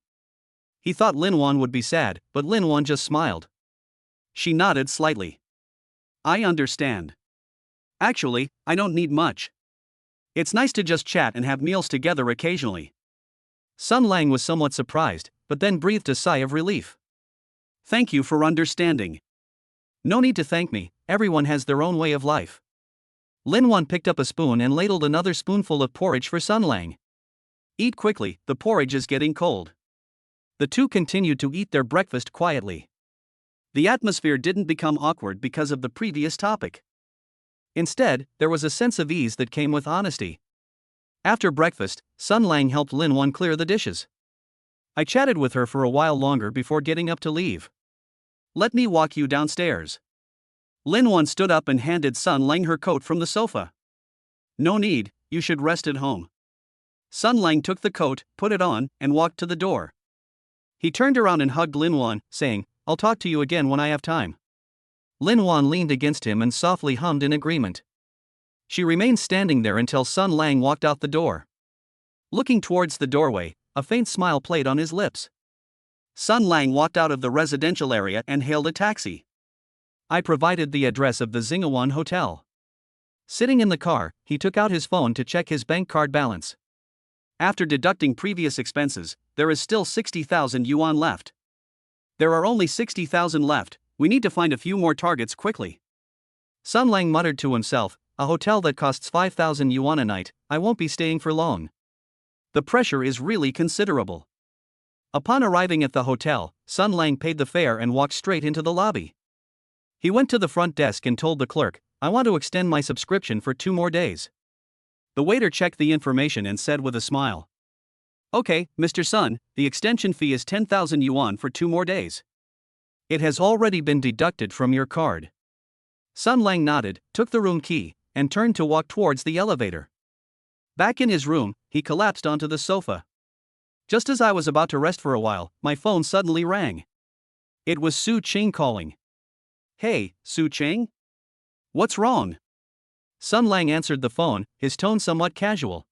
He thought Lin Wan would be sad, but Lin Wan just smiled. She nodded slightly. I understand. Actually, I don't need much. It's nice to just chat and have meals together occasionally. Sun Lang was somewhat surprised, but then breathed a sigh of relief. Thank you for understanding. No need to thank me, everyone has their own way of life. Lin Wan picked up a spoon and ladled another spoonful of porridge for Sun Lang. Eat quickly, the porridge is getting cold. The two continued to eat their breakfast quietly. The atmosphere didn't become awkward because of the previous topic. Instead, there was a sense of ease that came with honesty. After breakfast, Sun Lang helped Lin Wan clear the dishes. I chatted with her for a while longer before getting up to leave. Let me walk you downstairs. Lin Wan stood up and handed Sun Lang her coat from the sofa. No need, you should rest at home. Sun Lang took the coat, put it on, and walked to the door. He turned around and hugged Lin Wan, saying, I'll talk to you again when I have time. Lin Wan leaned against him and softly hummed in agreement. She remained standing there until Sun Lang walked out the door. Looking towards the doorway, a faint smile played on his lips. Sun Lang walked out of the residential area and hailed a taxi. I provided the address of the Xingawan Hotel. Sitting in the car, he took out his phone to check his bank card balance. After deducting previous expenses, there is still 60,000 yuan left. There are only 60,000 left, we need to find a few more targets quickly. Sun Lang muttered to himself, a hotel that costs 5,000 yuan a night, I won't be staying for long. The pressure is really considerable. Upon arriving at the hotel, Sun Lang paid the fare and walked straight into the lobby. He went to the front desk and told the clerk, I want to extend my subscription for 2 more days. The waiter checked the information and said with a smile, Okay, Mr. Sun, the extension fee is 10,000 yuan for 2 more days. It has already been deducted from your card. Sun Lang nodded, took the room key, and turned to walk towards the elevator. Back in his room, he collapsed onto the sofa. Just as I was about to rest for a while, my phone suddenly rang. It was Su Ching calling. Hey, Su Ching? What's wrong? Sun Lang answered the phone, his tone somewhat casual.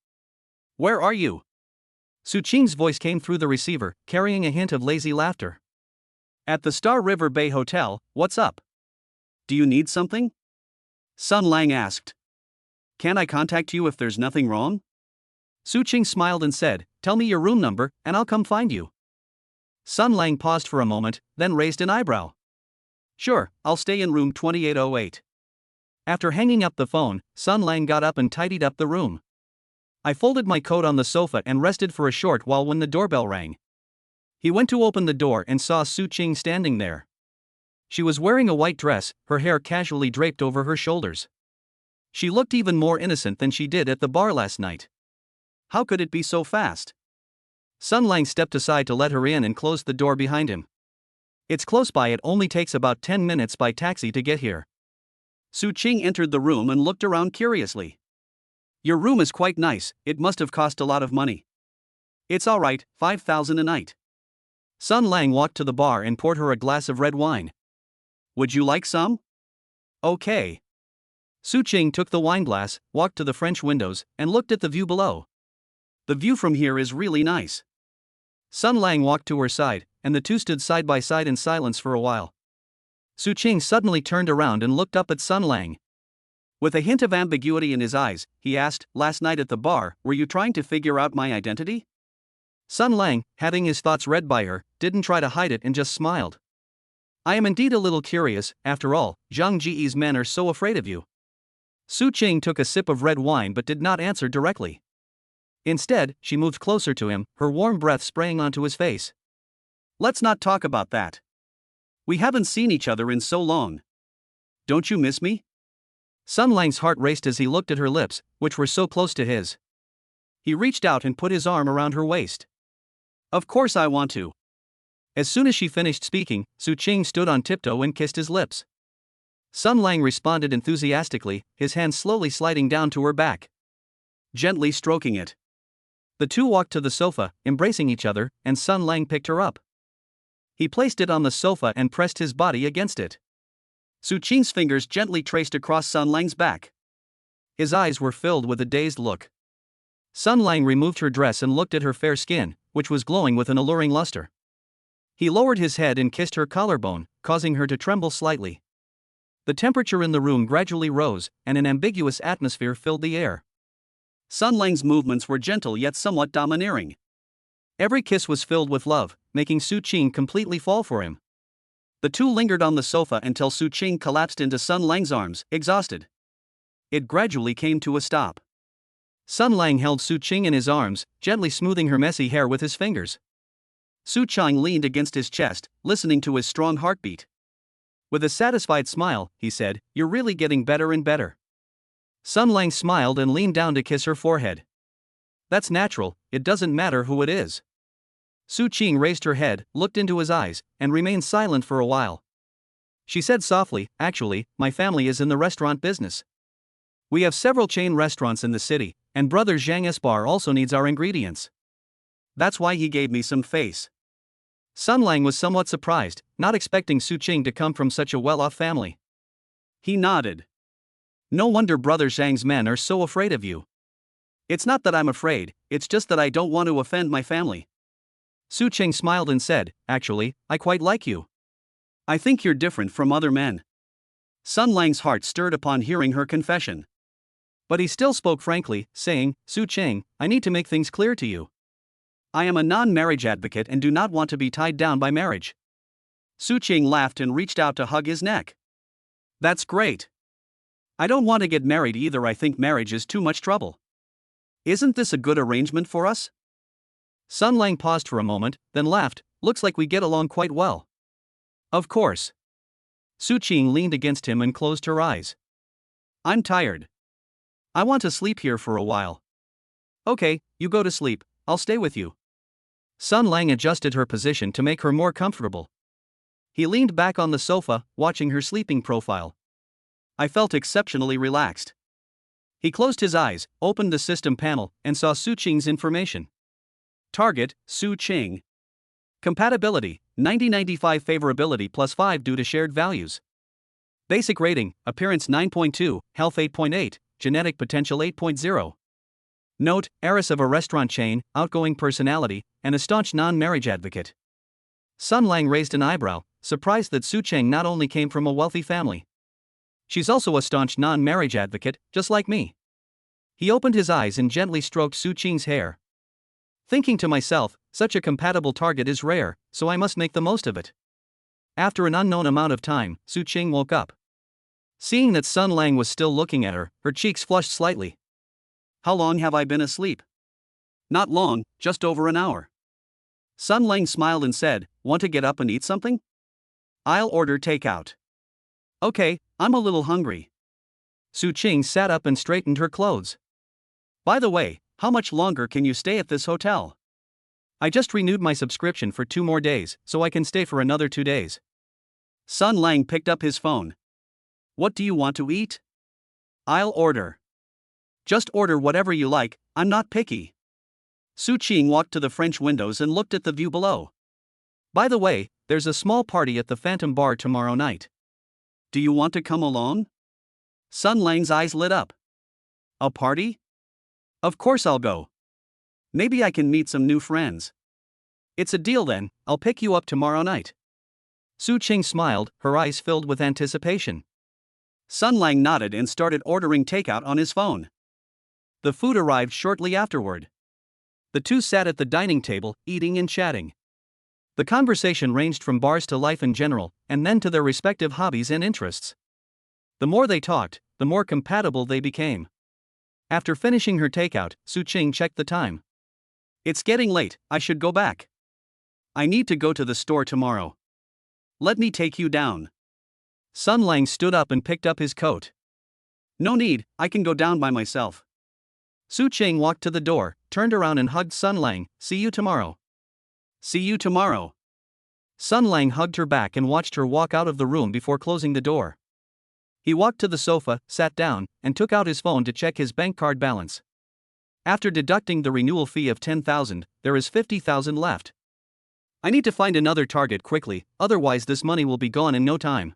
Where are you? Su Ching's voice came through the receiver, carrying a hint of lazy laughter. At the Star River Bay Hotel, what's up? Do you need something? Sun Lang asked. Can I contact you if there's nothing wrong? Su Ching smiled and said, Tell me your room number, and I'll come find you. Sun Lang paused for a moment, then raised an eyebrow. Sure, I'll stay in room 2808. After hanging up the phone, Sun Lang got up and tidied up the room. I folded my coat on the sofa and rested for a short while when the doorbell rang. He went to open the door and saw Su Ching standing there. She was wearing a white dress, her hair casually draped over her shoulders. She looked even more innocent than she did at the bar last night. How could it be so fast? Sun Lang stepped aside to let her in and closed the door behind him. It's close by, it only takes about 10 minutes by taxi to get here. Su Ching entered the room and looked around curiously. Your room is quite nice, it must have cost a lot of money. It's alright, 5,000 a night. Sun Lang walked to the bar and poured her a glass of red wine. Would you like some? Okay. Su Ching took the wineglass, walked to the French windows, and looked at the view below. The view from here is really nice. Sun Lang walked to her side, and the two stood side by side in silence for a while. Su Ching suddenly turned around and looked up at Sun Lang. With a hint of ambiguity in his eyes, he asked, Last night at the bar, were you trying to figure out my identity? Sun Lang, having his thoughts read by her, didn't try to hide it and just smiled. I am indeed a little curious, after all, Zhang Ji's men are so afraid of you. Su Ching took a sip of red wine but did not answer directly. Instead, she moved closer to him, her warm breath spraying onto his face. Let's not talk about that. We haven't seen each other in so long. Don't you miss me? Sun Lang's heart raced as he looked at her lips, which were so close to his. He reached out and put his arm around her waist. Of course I want to. As soon as she finished speaking, Su Ching stood on tiptoe and kissed his lips. Sun Lang responded enthusiastically, his hand slowly sliding down to her back, gently stroking it. The two walked to the sofa, embracing each other, and Sun Lang picked her up. He placed it on the sofa and pressed his body against it. Su Ching's fingers gently traced across Sun Lang's back. His eyes were filled with a dazed look. Sun Lang removed her dress and looked at her fair skin, which was glowing with an alluring luster. He lowered his head and kissed her collarbone, causing her to tremble slightly. The temperature in the room gradually rose, and an ambiguous atmosphere filled the air. Sun Lang's movements were gentle yet somewhat domineering. Every kiss was filled with love, making Su Ching completely fall for him. The two lingered on the sofa until Su Ching collapsed into Sun Lang's arms, exhausted. It gradually came to a stop. Sun Lang held Su Ching in his arms, gently smoothing her messy hair with his fingers. Su Ching leaned against his chest, listening to his strong heartbeat. With a satisfied smile, he said, You're really getting better and better. Sun Lang smiled and leaned down to kiss her forehead. That's natural, it doesn't matter who it is. Su Qing raised her head, looked into his eyes, and remained silent for a while. She said softly, actually, my family is in the restaurant business. We have several chain restaurants in the city, and brother Zhang Esbar also needs our ingredients. That's why he gave me some face. Sun Lang was somewhat surprised, not expecting Su Qing to come from such a well-off family. He nodded. No wonder brother Zhang's men are so afraid of you. It's not that I'm afraid, it's just that I don't want to offend my family. Su Qing smiled and said, actually, I quite like you. I think you're different from other men. Sun Lang's heart stirred upon hearing her confession. But he still spoke frankly, saying, Su Qing, I need to make things clear to you. I am a non-marriage advocate and do not want to be tied down by marriage. Su Qing laughed and reached out to hug his neck. That's great. I don't want to get married either. I think marriage is too much trouble. Isn't this a good arrangement for us? Sun Lang paused for a moment, then laughed, looks like we get along quite well. Of course. Su Qing leaned against him and closed her eyes. I'm tired. I want to sleep here for a while. Okay, you go to sleep, I'll stay with you. Sun Lang adjusted her position to make her more comfortable. He leaned back on the sofa, watching her sleeping profile. I felt exceptionally relaxed. He closed his eyes, opened the system panel, and saw Su Qing's information. Target, Su Qing. Compatibility, 90-95 favorability plus 5 due to shared values. Basic rating, appearance 9.2, health 8.8, genetic potential 8.0. Note, heiress of a restaurant chain, outgoing personality, and a staunch non-marriage advocate. Sun Lang raised an eyebrow, surprised that Su Qing not only came from a wealthy family. She's also a staunch non-marriage advocate, just like me. He opened his eyes and gently stroked Su Qing's hair. Thinking to myself, such a compatible target is rare, so I must make the most of it. After an unknown amount of time, Su Qing woke up. Seeing that Sun Lang was still looking at her, her cheeks flushed slightly. How long have I been asleep? Not long, just over an hour. Sun Lang smiled and said, want to get up and eat something? I'll order takeout. Okay, I'm a little hungry. Su Qing sat up and straightened her clothes. By the way, how much longer can you stay at this hotel? I just renewed my subscription for 2 more days, so I can stay for another 2 days. Sun Lang picked up his phone. What do you want to eat? I'll order. Just order whatever you like, I'm not picky. Su Qing walked to the French windows and looked at the view below. By the way, there's a small party at the Phantom Bar tomorrow night. Do you want to come along? Sun Lang's eyes lit up. A party? Of course I'll go. Maybe I can meet some new friends. It's a deal then, I'll pick you up tomorrow night. Su Qing smiled, her eyes filled with anticipation. Sun Lang nodded and started ordering takeout on his phone. The food arrived shortly afterward. The two sat at the dining table, eating and chatting. The conversation ranged from bars to life in general, and then to their respective hobbies and interests. The more they talked, the more compatible they became. After finishing her takeout, Su Qing checked the time. It's getting late, I should go back. I need to go to the store tomorrow. Let me take you down. Sun Lang stood up and picked up his coat. No need, I can go down by myself. Su Qing walked to the door, turned around and hugged Sun Lang. See you tomorrow. See you tomorrow. Sun Lang hugged her back and watched her walk out of the room before closing the door. He walked to the sofa, sat down, and took out his phone to check his bank card balance. After deducting the renewal fee of 10,000, there is 50,000 left. I need to find another target quickly, otherwise this money will be gone in no time.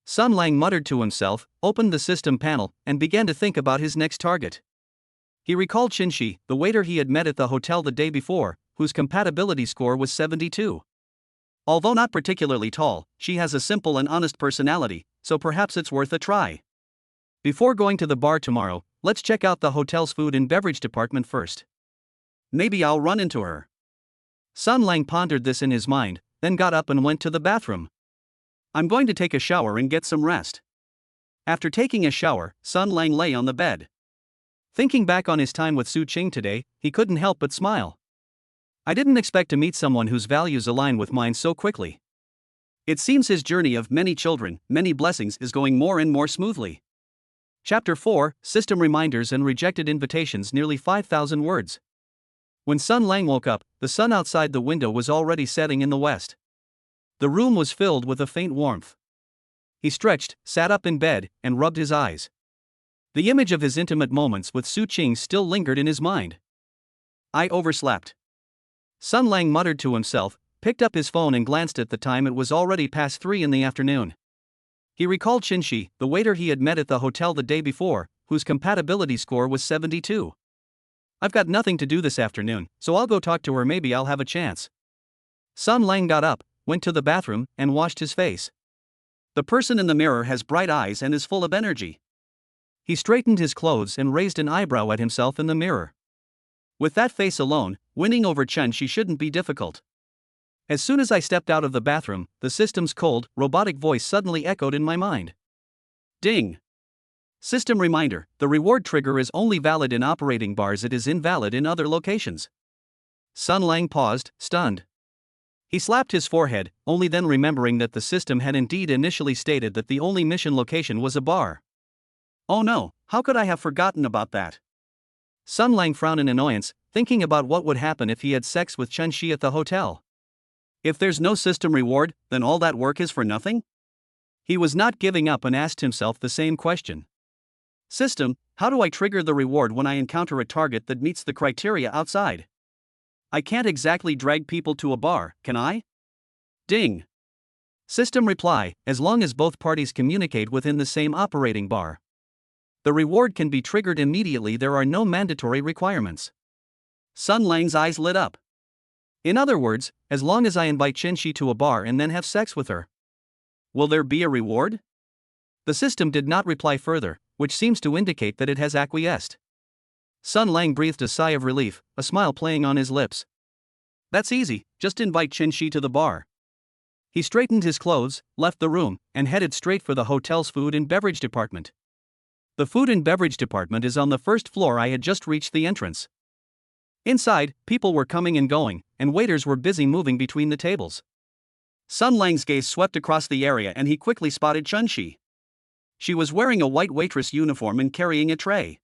Sun Lang muttered to himself, opened the system panel, and began to think about his next target. He recalled Qinshi, the waiter he had met at the hotel the day before, whose compatibility score was 72. Although not particularly tall, she has a simple and honest personality, so perhaps it's worth a try. Before going to the bar tomorrow, let's check out the hotel's food and beverage department first. Maybe I'll run into her. Sun Lang pondered this in his mind, then got up and went to the bathroom. I'm going to take a shower and get some rest. After taking a shower, Sun Lang lay on the bed. Thinking back on his time with Su Qing today, he couldn't help but smile. I didn't expect to meet someone whose values align with mine so quickly. It seems his journey of many children, many blessings is going more and more smoothly. Chapter 4, System Reminders and Rejected Invitations, nearly 5,000 words. When Sun Lang woke up, the sun outside the window was already setting in the west. The room was filled with a faint warmth. He stretched, sat up in bed, and rubbed his eyes. The image of his intimate moments with Su Qing still lingered in his mind. I overslept. Sun Lang muttered to himself, picked up his phone and glanced at the time. It was already past 3 in the afternoon. He recalled Qinshi, the waiter he had met at the hotel the day before, whose compatibility score was 72. I've got nothing to do this afternoon, so I'll go talk to her, maybe I'll have a chance. Sun Lang got up, went to the bathroom, and washed his face. The person in the mirror has bright eyes and is full of energy. He straightened his clothes and raised an eyebrow at himself in the mirror. With that face alone, winning over Qinshi shouldn't be difficult. As soon as I stepped out of the bathroom, the system's cold, robotic voice suddenly echoed in my mind. Ding! System reminder: the reward trigger is only valid in operating bars, it is invalid in other locations. Sun Lang paused, stunned. He slapped his forehead, only then remembering that the system had indeed initially stated that the only mission location was a bar. Oh no, how could I have forgotten about that? Sun Lang frowned in annoyance, thinking about what would happen if he had sex with Qinshi at the hotel. If there's no system reward, then all that work is for nothing? He was not giving up and asked himself the same question. System, how do I trigger the reward when I encounter a target that meets the criteria outside? I can't exactly drag people to a bar, can I? Ding! System reply: as long as both parties communicate within the same operating bar. The reward can be triggered immediately, there are no mandatory requirements. Sun Lang's eyes lit up. In other words, as long as I invite Qinshi to a bar and then have sex with her. Will there be a reward? The system did not reply further, which seems to indicate that it has acquiesced. Sun Lang breathed a sigh of relief, a smile playing on his lips. That's easy, just invite Qinshi to the bar. He straightened his clothes, left the room, and headed straight for the hotel's food and beverage department. The food and beverage department is on the first floor. I had just reached the entrance. Inside, people were coming and going, and waiters were busy moving between the tables. Sun Lang's gaze swept across the area and he quickly spotted Qinshi. She was wearing a white waitress uniform and carrying a tray.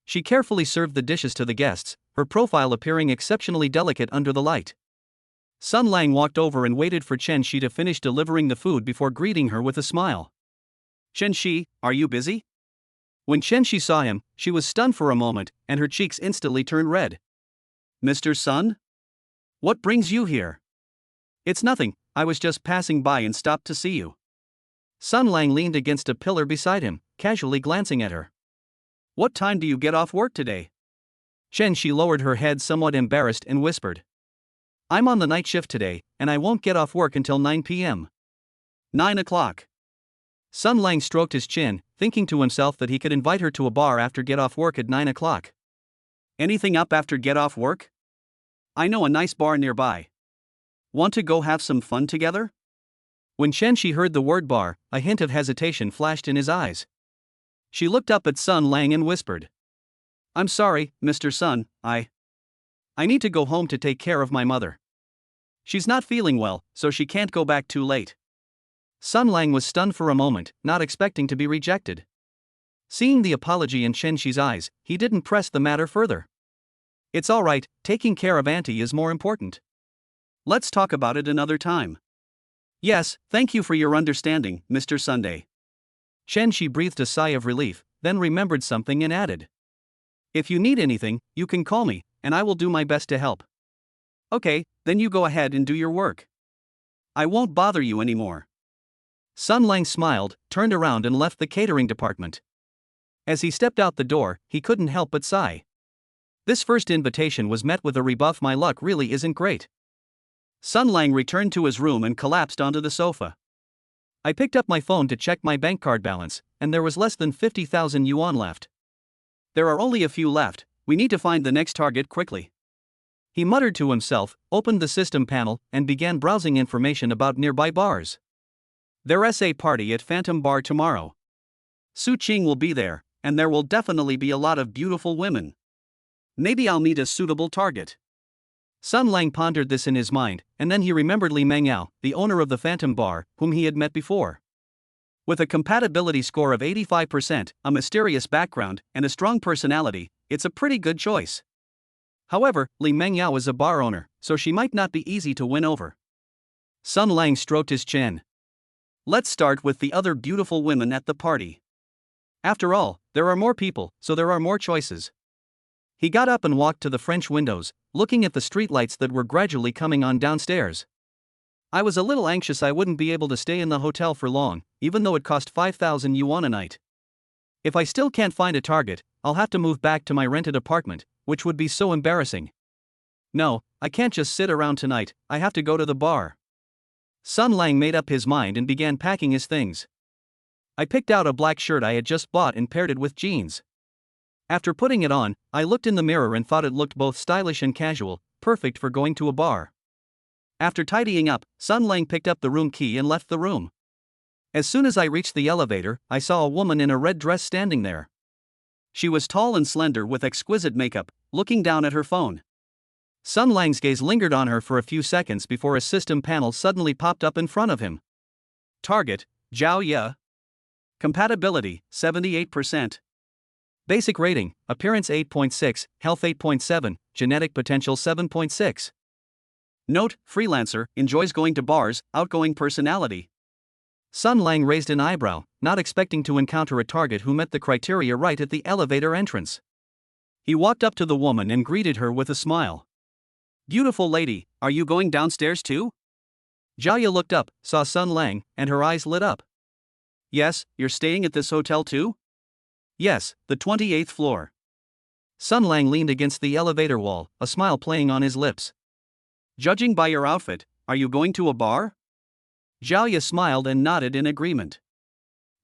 She carefully served the dishes to the guests, her profile appearing exceptionally delicate under the light. Sun Lang walked over and waited for Qinshi to finish delivering the food before greeting her with a smile. Qinshi, are you busy? When Qinshi saw him, she was stunned for a moment, and her cheeks instantly turned red. Mr. Sun? What brings you here? It's nothing, I was just passing by and stopped to see you. Sun Lang leaned against a pillar beside him, casually glancing at her. What time do you get off work today? Qinshi lowered her head, somewhat embarrassed, and whispered. I'm on the night shift today, and I won't get off work until 9 p.m. 9 o'clock. Sun Lang stroked his chin, thinking to himself that he could invite her to a bar after get off work at 9 o'clock. Anything up after get off work? I know a nice bar nearby. Want to go have some fun together? When Qinshi heard the word bar, a hint of hesitation flashed in his eyes. She looked up at Sun Lang and whispered. I'm sorry, Mr. Sun, I need to go home to take care of my mother. She's not feeling well, so she can't go back too late. Sun Lang was stunned for a moment, not expecting to be rejected. Seeing the apology in Qinshi's eyes, he didn't press the matter further. It's all right, taking care of Auntie is more important. Let's talk about it another time. Yes, thank you for your understanding, Mr. Sunday. Qinshi breathed a sigh of relief, then remembered something and added. If you need anything, you can call me, and I will do my best to help. Okay, then you go ahead and do your work. I won't bother you anymore. Sun Lang smiled, turned around and left the catering department. As he stepped out the door, he couldn't help but sigh. This first invitation was met with a rebuff. My luck really isn't great. Sun Lang returned to his room and collapsed onto the sofa. I picked up my phone to check my bank card balance, and there was less than 50,000 yuan left. There are only a few left, we need to find the next target quickly. He muttered to himself, opened the system panel, and began browsing information about nearby bars. There's a party at Phantom Bar tomorrow. Su Qing will be there, and there will definitely be a lot of beautiful women. Maybe I'll meet a suitable target. Sun Lang pondered this in his mind, and then he remembered Li Mengyao, the owner of the Phantom Bar, whom he had met before. With a compatibility score of 85%, a mysterious background, and a strong personality, it's a pretty good choice. However, Li Mengyao is a bar owner, so she might not be easy to win over. Sun Lang stroked his chin. Let's start with the other beautiful women at the party. After all, there are more people, so there are more choices. He got up and walked to the French windows, looking at the streetlights that were gradually coming on downstairs. I was a little anxious I wouldn't be able to stay in the hotel for long, even though it cost 5,000 yuan a night. If I still can't find a target, I'll have to move back to my rented apartment, which would be so embarrassing. No, I can't just sit around tonight, I have to go to the bar. Sun Lang made up his mind and began packing his things. I picked out a black shirt I had just bought and paired it with jeans. After putting it on, I looked in the mirror and thought it looked both stylish and casual, perfect for going to a bar. After tidying up, Sun Lang picked up the room key and left the room. As soon as I reached the elevator, I saw a woman in a red dress standing there. She was tall and slender with exquisite makeup, looking down at her phone. Sun Lang's gaze lingered on her for a few seconds before a system panel suddenly popped up in front of him. Target, Zhao Ye. Compatibility, 78%. Basic rating, appearance 8.6, health 8.7, genetic potential 7.6. Note, freelancer, enjoys going to bars, outgoing personality. Sun Lang raised an eyebrow, not expecting to encounter a target who met the criteria right at the elevator entrance. He walked up to the woman and greeted her with a smile. Beautiful lady, are you going downstairs too? Zhao Ye looked up, saw Sun Lang, and her eyes lit up. Yes, you're staying at this hotel too? Yes, the 28th floor. Sun Lang leaned against the elevator wall, a smile playing on his lips. Judging by your outfit, are you going to a bar? Zhao Ye smiled and nodded in agreement.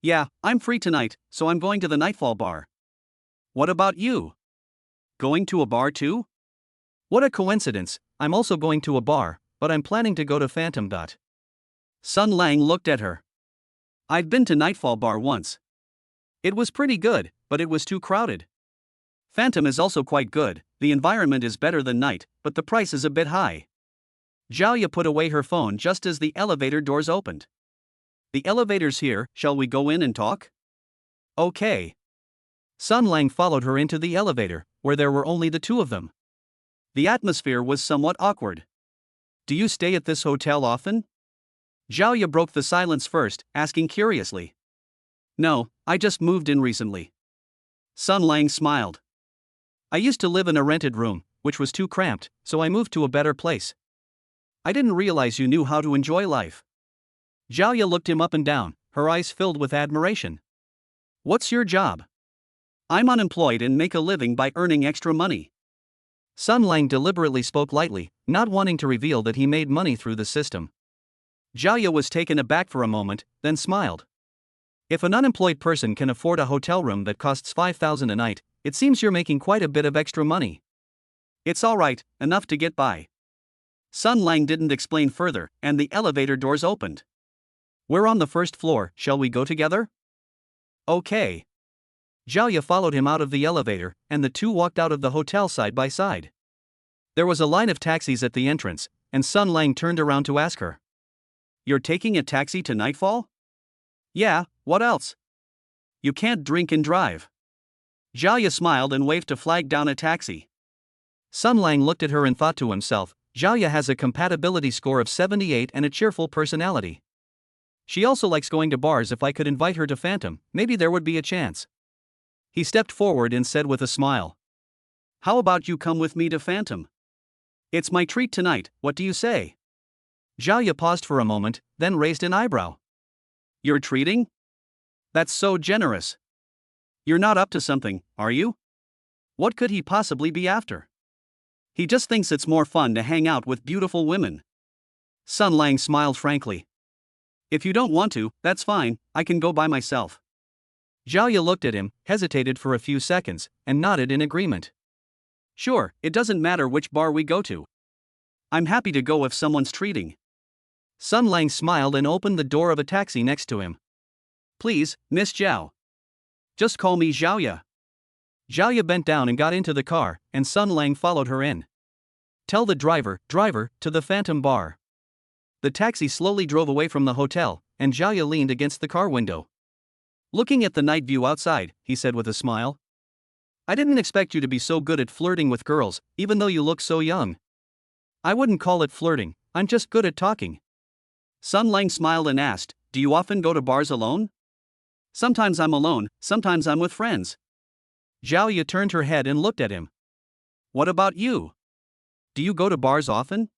Yeah, I'm free tonight, so I'm going to the Nightfall bar. What about you? Going to a bar too? What a coincidence, I'm also going to a bar, but I'm planning to go to Phantom. Sun Lang looked at her. I'd been to Nightfall bar once. It was pretty good, but it was too crowded. Phantom is also quite good, the environment is better than night, but the price is a bit high. Zhao Ye put away her phone just as the elevator doors opened. The elevator's here, shall we go in and talk? Okay. Sun Lang followed her into the elevator, where there were only the two of them. The atmosphere was somewhat awkward. Do you stay at this hotel often? Zhao Ye broke the silence first, asking curiously. No, I just moved in recently. Sun Lang smiled. I used to live in a rented room, which was too cramped, so I moved to a better place. I didn't realize you knew how to enjoy life. Zhao Ye looked him up and down, her eyes filled with admiration. What's your job? I'm unemployed and make a living by earning extra money. Sun Lang deliberately spoke lightly, not wanting to reveal that he made money through the system. Zhao Ye was taken aback for a moment, then smiled. If an unemployed person can afford a hotel room that costs 5,000 a night, it seems you're making quite a bit of extra money. It's alright, enough to get by. Sun Lang didn't explain further, and the elevator doors opened. We're on the first floor, shall we go together? Okay. Zhao Ye followed him out of the elevator, and the two walked out of the hotel side by side. There was a line of taxis at the entrance, and Sun Lang turned around to ask her. You're taking a taxi to Nightfall? Yeah, what else? You can't drink and drive. Zhao Ye smiled and waved to flag down a taxi. Sun Lang looked at her and thought to himself, Zhao Ye has a compatibility score of 78 and a cheerful personality. She also likes going to bars. If I could invite her to Phantom, maybe there would be a chance. He stepped forward and said with a smile. How about you come with me to Phantom? It's my treat tonight, what do you say? Zhao Ye paused for a moment, then raised an eyebrow. You're treating? That's so generous. You're not up to something, are you? What could he possibly be after? He just thinks it's more fun to hang out with beautiful women. Sun Lang smiled frankly. If you don't want to, that's fine, I can go by myself. Zhao Ye looked at him, hesitated for a few seconds, and nodded in agreement. Sure, it doesn't matter which bar we go to. I'm happy to go if someone's treating. Sun Lang smiled and opened the door of a taxi next to him. Please, Miss Zhao. Just call me Zhao Ye. Zhao Ye bent down and got into the car, and Sun Lang followed her in. Tell the driver, to the Phantom bar. The taxi slowly drove away from the hotel, and Zhao Ye leaned against the car window. Looking at the night view outside, he said with a smile. I didn't expect you to be so good at flirting with girls, even though you look so young. I wouldn't call it flirting, I'm just good at talking. Sun Lang smiled and asked, do you often go to bars alone? Sometimes I'm alone, sometimes I'm with friends. Zhao turned her head and looked at him. What about you? Do you go to bars often?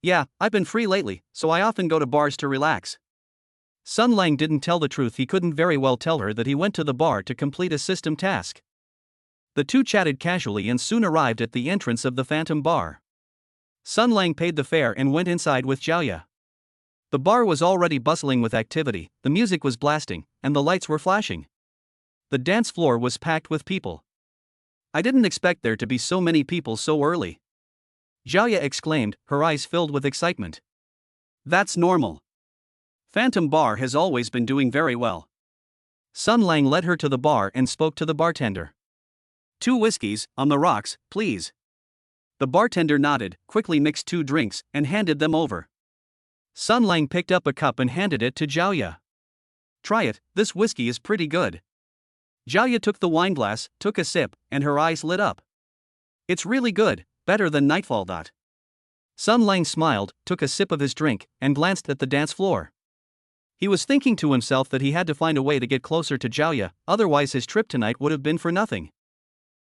Yeah, I've been free lately, so I often go to bars to relax. Sun Lang didn't tell the truth. He couldn't very well tell her that he went to the bar to complete a system task. The two chatted casually and soon arrived at the entrance of the Phantom Bar. Sun Lang paid the fare and went inside with Zhao. The bar was already bustling with activity, the music was blasting, and the lights were flashing. The dance floor was packed with people. I didn't expect there to be so many people so early. Zhao exclaimed, her eyes filled with excitement. That's normal. Phantom Bar has always been doing very well. Sun Lang led her to the bar and spoke to the bartender. 2 whiskeys, on the rocks, please. The bartender nodded, quickly mixed 2 drinks, and handed them over. Sun Lang picked up a cup and handed it to Zhao. Try it, this whiskey is pretty good. Zhao took the wine glass, took a sip, and her eyes lit up. It's really good, better than Nightfall. Sun Lang smiled, took a sip of his drink, and glanced at the dance floor. He was thinking to himself that he had to find a way to get closer to Zhao, otherwise his trip tonight would have been for nothing.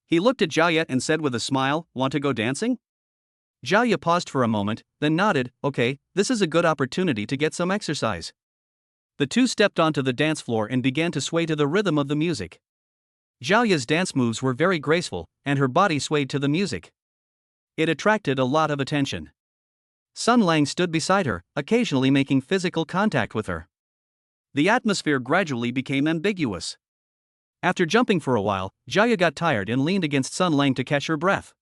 He looked at Zhao and said with a smile, want to go dancing? Zhao paused for a moment, then nodded, okay, this is a good opportunity to get some exercise. The two stepped onto the dance floor and began to sway to the rhythm of the music. Zhao's dance moves were very graceful, and her body swayed to the music. It attracted a lot of attention. Sun Lang stood beside her, occasionally making physical contact with her. The atmosphere gradually became ambiguous. After jumping for a while, Zhao got tired and leaned against Sun Lang to catch her breath.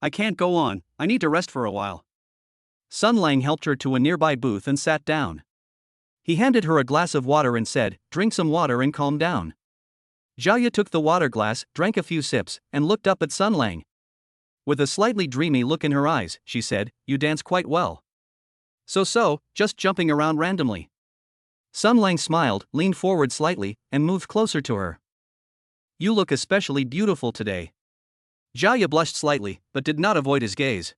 I can't go on, I need to rest for a while. Sun Lang helped her to a nearby booth and sat down. He handed her a glass of water and said, drink some water and calm down. Zhao took the water glass, drank a few sips, and looked up at Sun Lang. With a slightly dreamy look in her eyes, she said, you dance quite well. So, just jumping around randomly. Sun Lang smiled, leaned forward slightly, and moved closer to her. You look especially beautiful today. Zhao blushed slightly, but did not avoid his gaze.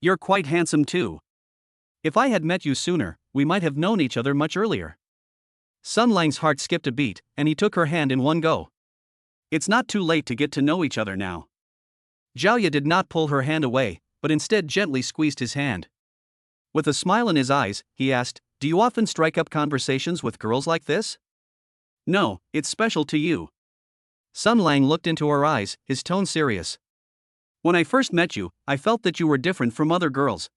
You're quite handsome too. If I had met you sooner, we might have known each other much earlier. Sun Lang's heart skipped a beat, and he took her hand in one go. It's not too late to get to know each other now. Zhao did not pull her hand away, but instead gently squeezed his hand. With a smile in his eyes, he asked, do you often strike up conversations with girls like this? No, it's special to you. Sun Lang looked into her eyes, his tone serious. When I first met you, I felt that you were different from other girls.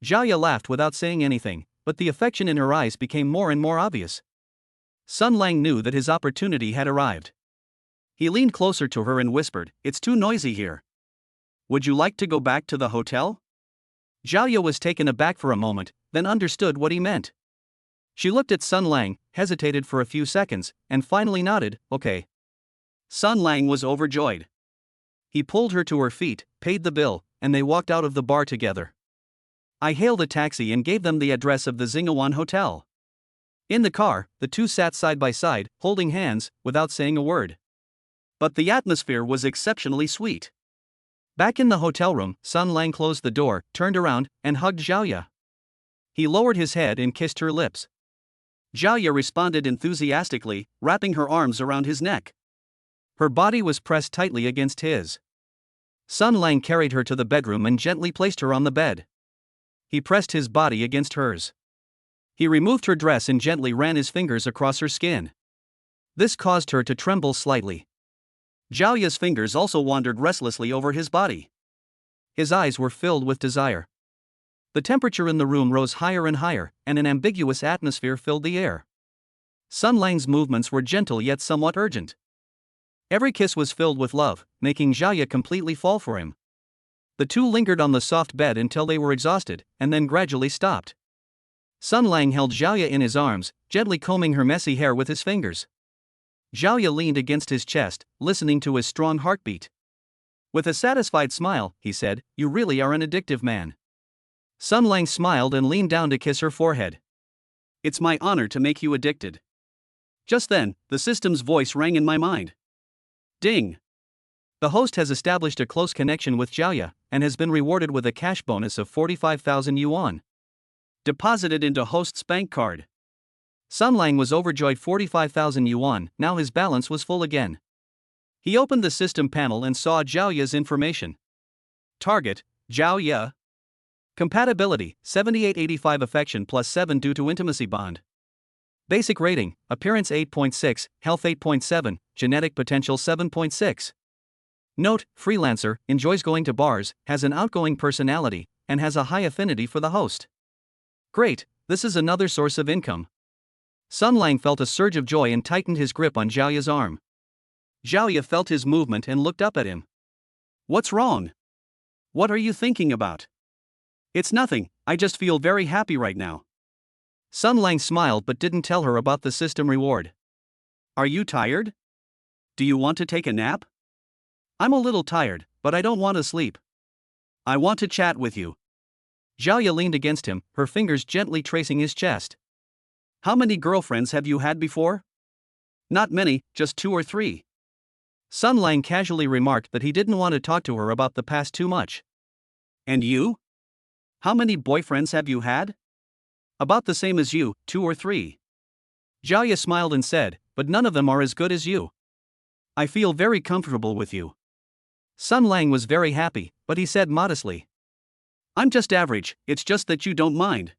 Zhao laughed without saying anything, but the affection in her eyes became more and more obvious. Sun Lang knew that his opportunity had arrived. He leaned closer to her and whispered, it's too noisy here. Would you like to go back to the hotel? Zhao was taken aback for a moment, then understood what he meant. She looked at Sun Lang, hesitated for a few seconds, and finally nodded, okay. Sun Lang was overjoyed. He pulled her to her feet, paid the bill, and they walked out of the bar together. I hailed a taxi and gave them the address of the Xinghuan Hotel. In the car, the two sat side by side, holding hands, without saying a word. But the atmosphere was exceptionally sweet. Back in the hotel room, Sun Lang closed the door, turned around, and hugged Zhao. He lowered his head and kissed her lips. Zhao responded enthusiastically, wrapping her arms around his neck. Her body was pressed tightly against his. Sun Lang carried her to the bedroom and gently placed her on the bed. He pressed his body against hers. He removed her dress and gently ran his fingers across her skin. This caused her to tremble slightly. Zhao's fingers also wandered restlessly over his body. His eyes were filled with desire. The temperature in the room rose higher and higher, and an ambiguous atmosphere filled the air. Sun Lang's movements were gentle yet somewhat urgent. Every kiss was filled with love, making Zhao completely fall for him. The two lingered on the soft bed until they were exhausted, and then gradually stopped. Sun Lang held Zhao in his arms, gently combing her messy hair with his fingers. Zhao leaned against his chest, listening to his strong heartbeat. With a satisfied smile, he said, you really are an addictive man. Sun Lang smiled and leaned down to kiss her forehead. It's my honor to make you addicted. Just then, the system's voice rang in my mind. Ding! The host has established a close connection with Jiaoya and has been rewarded with a cash bonus of 45,000 yuan. Deposited into host's bank card. Sun Lang was overjoyed. 45,000 yuan, now his balance was full again. He opened the system panel and saw Jiaoya's information. Target, Jiaoya. Compatibility, 7885 affection plus 7 due to intimacy bond. Basic rating, appearance 8.6, health 8.7, genetic potential 7.6. Note, freelancer, enjoys going to bars, has an outgoing personality, and has a high affinity for the host. Great, this is another source of income. Sun Lang felt a surge of joy and tightened his grip on Jiaoya's arm. Jiaoya felt his movement and looked up at him. What's wrong? What are you thinking about? It's nothing, I just feel very happy right now. Sun Lang smiled but didn't tell her about the system reward. Are you tired? Do you want to take a nap? I'm a little tired, but I don't want to sleep. I want to chat with you. Jiaoya leaned against him, her fingers gently tracing his chest. How many girlfriends have you had before? Not many, just 2 or 3. Sun Lang casually remarked that he didn't want to talk to her about the past too much. And you? How many boyfriends have you had? About the same as you, 2 or 3. Jiaoya smiled and said, but none of them are as good as you. I feel very comfortable with you. Sun Lang was very happy, but he said modestly. I'm just average, it's just that you don't mind.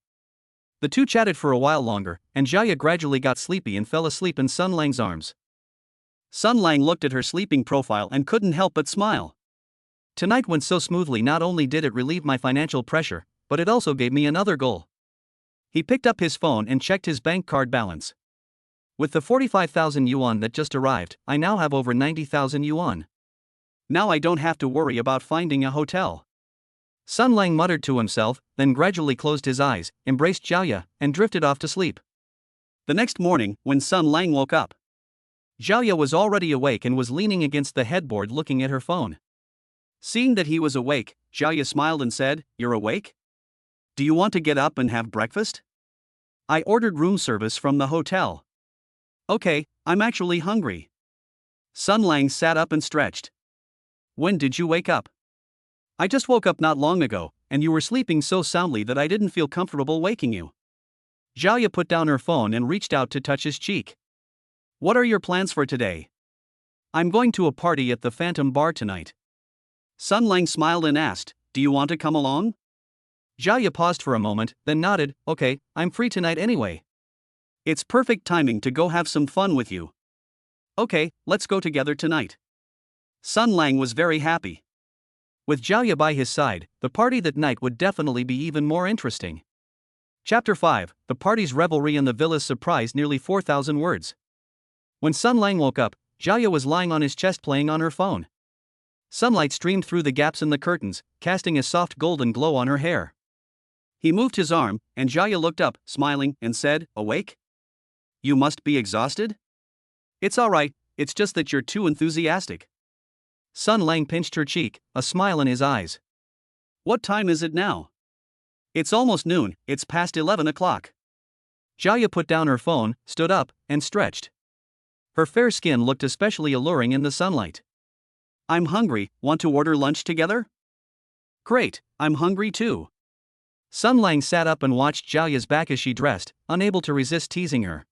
The two chatted for a while longer, and Jiaoya gradually got sleepy and fell asleep in Sun Lang's arms. Sun Lang looked at her sleeping profile and couldn't help but smile. Tonight went so smoothly. Not only did it relieve my financial pressure, but it also gave me another goal. He picked up his phone and checked his bank card balance. With the 45,000 yuan that just arrived, I now have over 90,000 yuan. Now I don't have to worry about finding a hotel. Sun Lang muttered to himself, then gradually closed his eyes, embraced Jiaoya, and drifted off to sleep. The next morning, when Sun Lang woke up, Jiaoya was already awake and was leaning against the headboard looking at her phone. Seeing that he was awake, Jiaoya smiled and said, "You're awake? Do you want to get up and have breakfast? I ordered room service from the hotel." Okay, I'm actually hungry. Sun Lang sat up and stretched. When did you wake up? I just woke up not long ago, and you were sleeping so soundly that I didn't feel comfortable waking you. Jiaoya put down her phone and reached out to touch his cheek. What are your plans for today? I'm going to a party at the Phantom Bar tonight. Sun Lang smiled and asked, do you want to come along? Jiaoya paused for a moment, then nodded, okay, I'm free tonight anyway. It's perfect timing to go have some fun with you. Okay, let's go together tonight. Sun Lang was very happy. With Jiaoya by his side, the party that night would definitely be even more interesting. Chapter 5, The party's revelry in the villas surprised nearly 4,000 words. When Sun Lang woke up, Jiaoya was lying on his chest playing on her phone. Sunlight streamed through the gaps in the curtains, casting a soft golden glow on her hair. He moved his arm, and Jiaoya looked up, smiling, and said, awake? You must be exhausted? It's alright, it's just that you're too enthusiastic. Sun Lang pinched her cheek, a smile in his eyes. What time is it now? It's almost noon, it's past 11 o'clock. Jiaoya put down her phone, stood up, and stretched. Her fair skin looked especially alluring in the sunlight. I'm hungry, want to order lunch together? Great, I'm hungry too. Sun Lang sat up and watched Jiaoya's back as she dressed, unable to resist teasing her.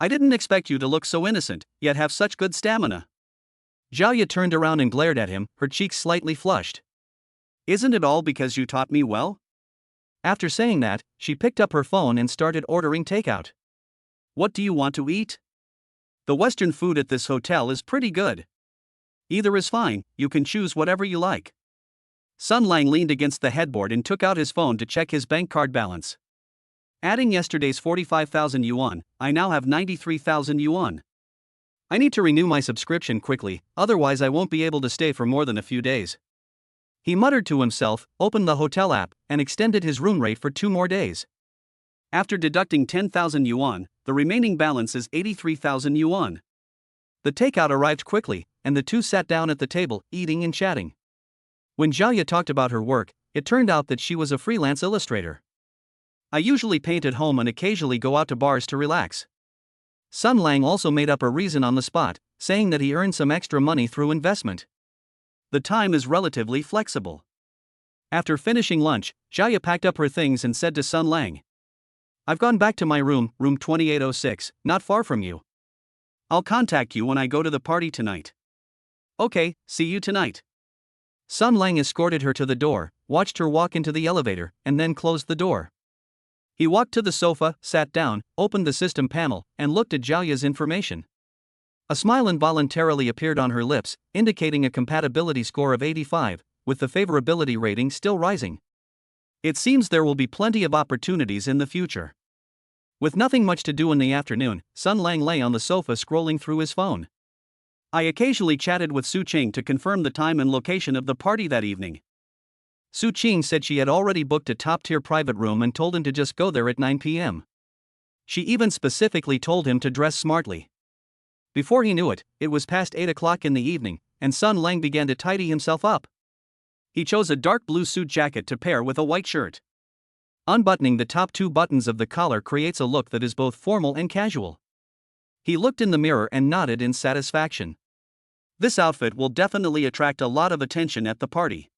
I didn't expect you to look so innocent, yet have such good stamina. Jiaoya turned around and glared at him, her cheeks slightly flushed. Isn't it all because you taught me well? After saying that, she picked up her phone and started ordering takeout. What do you want to eat? The Western food at this hotel is pretty good. Either is fine, you can choose whatever you like. Sun Lang leaned against the headboard and took out his phone to check his bank card balance. Adding yesterday's 45,000 yuan, I now have 93,000 yuan. I need to renew my subscription quickly, otherwise I won't be able to stay for more than a few days. He muttered to himself, opened the hotel app, and extended his room rate for 2 more days. After deducting 10,000 yuan, the remaining balance is 83,000 yuan. The takeout arrived quickly, and the two sat down at the table, eating and chatting. When Jiaoya talked about her work, it turned out that she was a freelance illustrator. I usually paint at home and occasionally go out to bars to relax. Sun Lang also made up a reason on the spot, saying that he earned some extra money through investment. The time is relatively flexible. After finishing lunch, Jaya packed up her things and said to Sun Lang, "I've gone back to my room, room 2806, not far from you. I'll contact you when I go to the party tonight." "Okay, see you tonight." Sun Lang escorted her to the door, watched her walk into the elevator, and then closed the door. He walked to the sofa, sat down, opened the system panel, and looked at Jaya's information. A smile involuntarily appeared on her lips, indicating a compatibility score of 85, with the favorability rating still rising. It seems there will be plenty of opportunities in the future. With nothing much to do in the afternoon, Sun Lang lay on the sofa scrolling through his phone. I occasionally chatted with Su Qing to confirm the time and location of the party that evening. Su Qing said she had already booked a top-tier private room and told him to just go there at 9 p.m. She even specifically told him to dress smartly. Before he knew it, it was past 8 o'clock in the evening, and Sun Lang began to tidy himself up. He chose a dark blue suit jacket to pair with a white shirt. Unbuttoning the top 2 buttons of the collar creates a look that is both formal and casual. He looked in the mirror and nodded in satisfaction. This outfit will definitely attract a lot of attention at the party.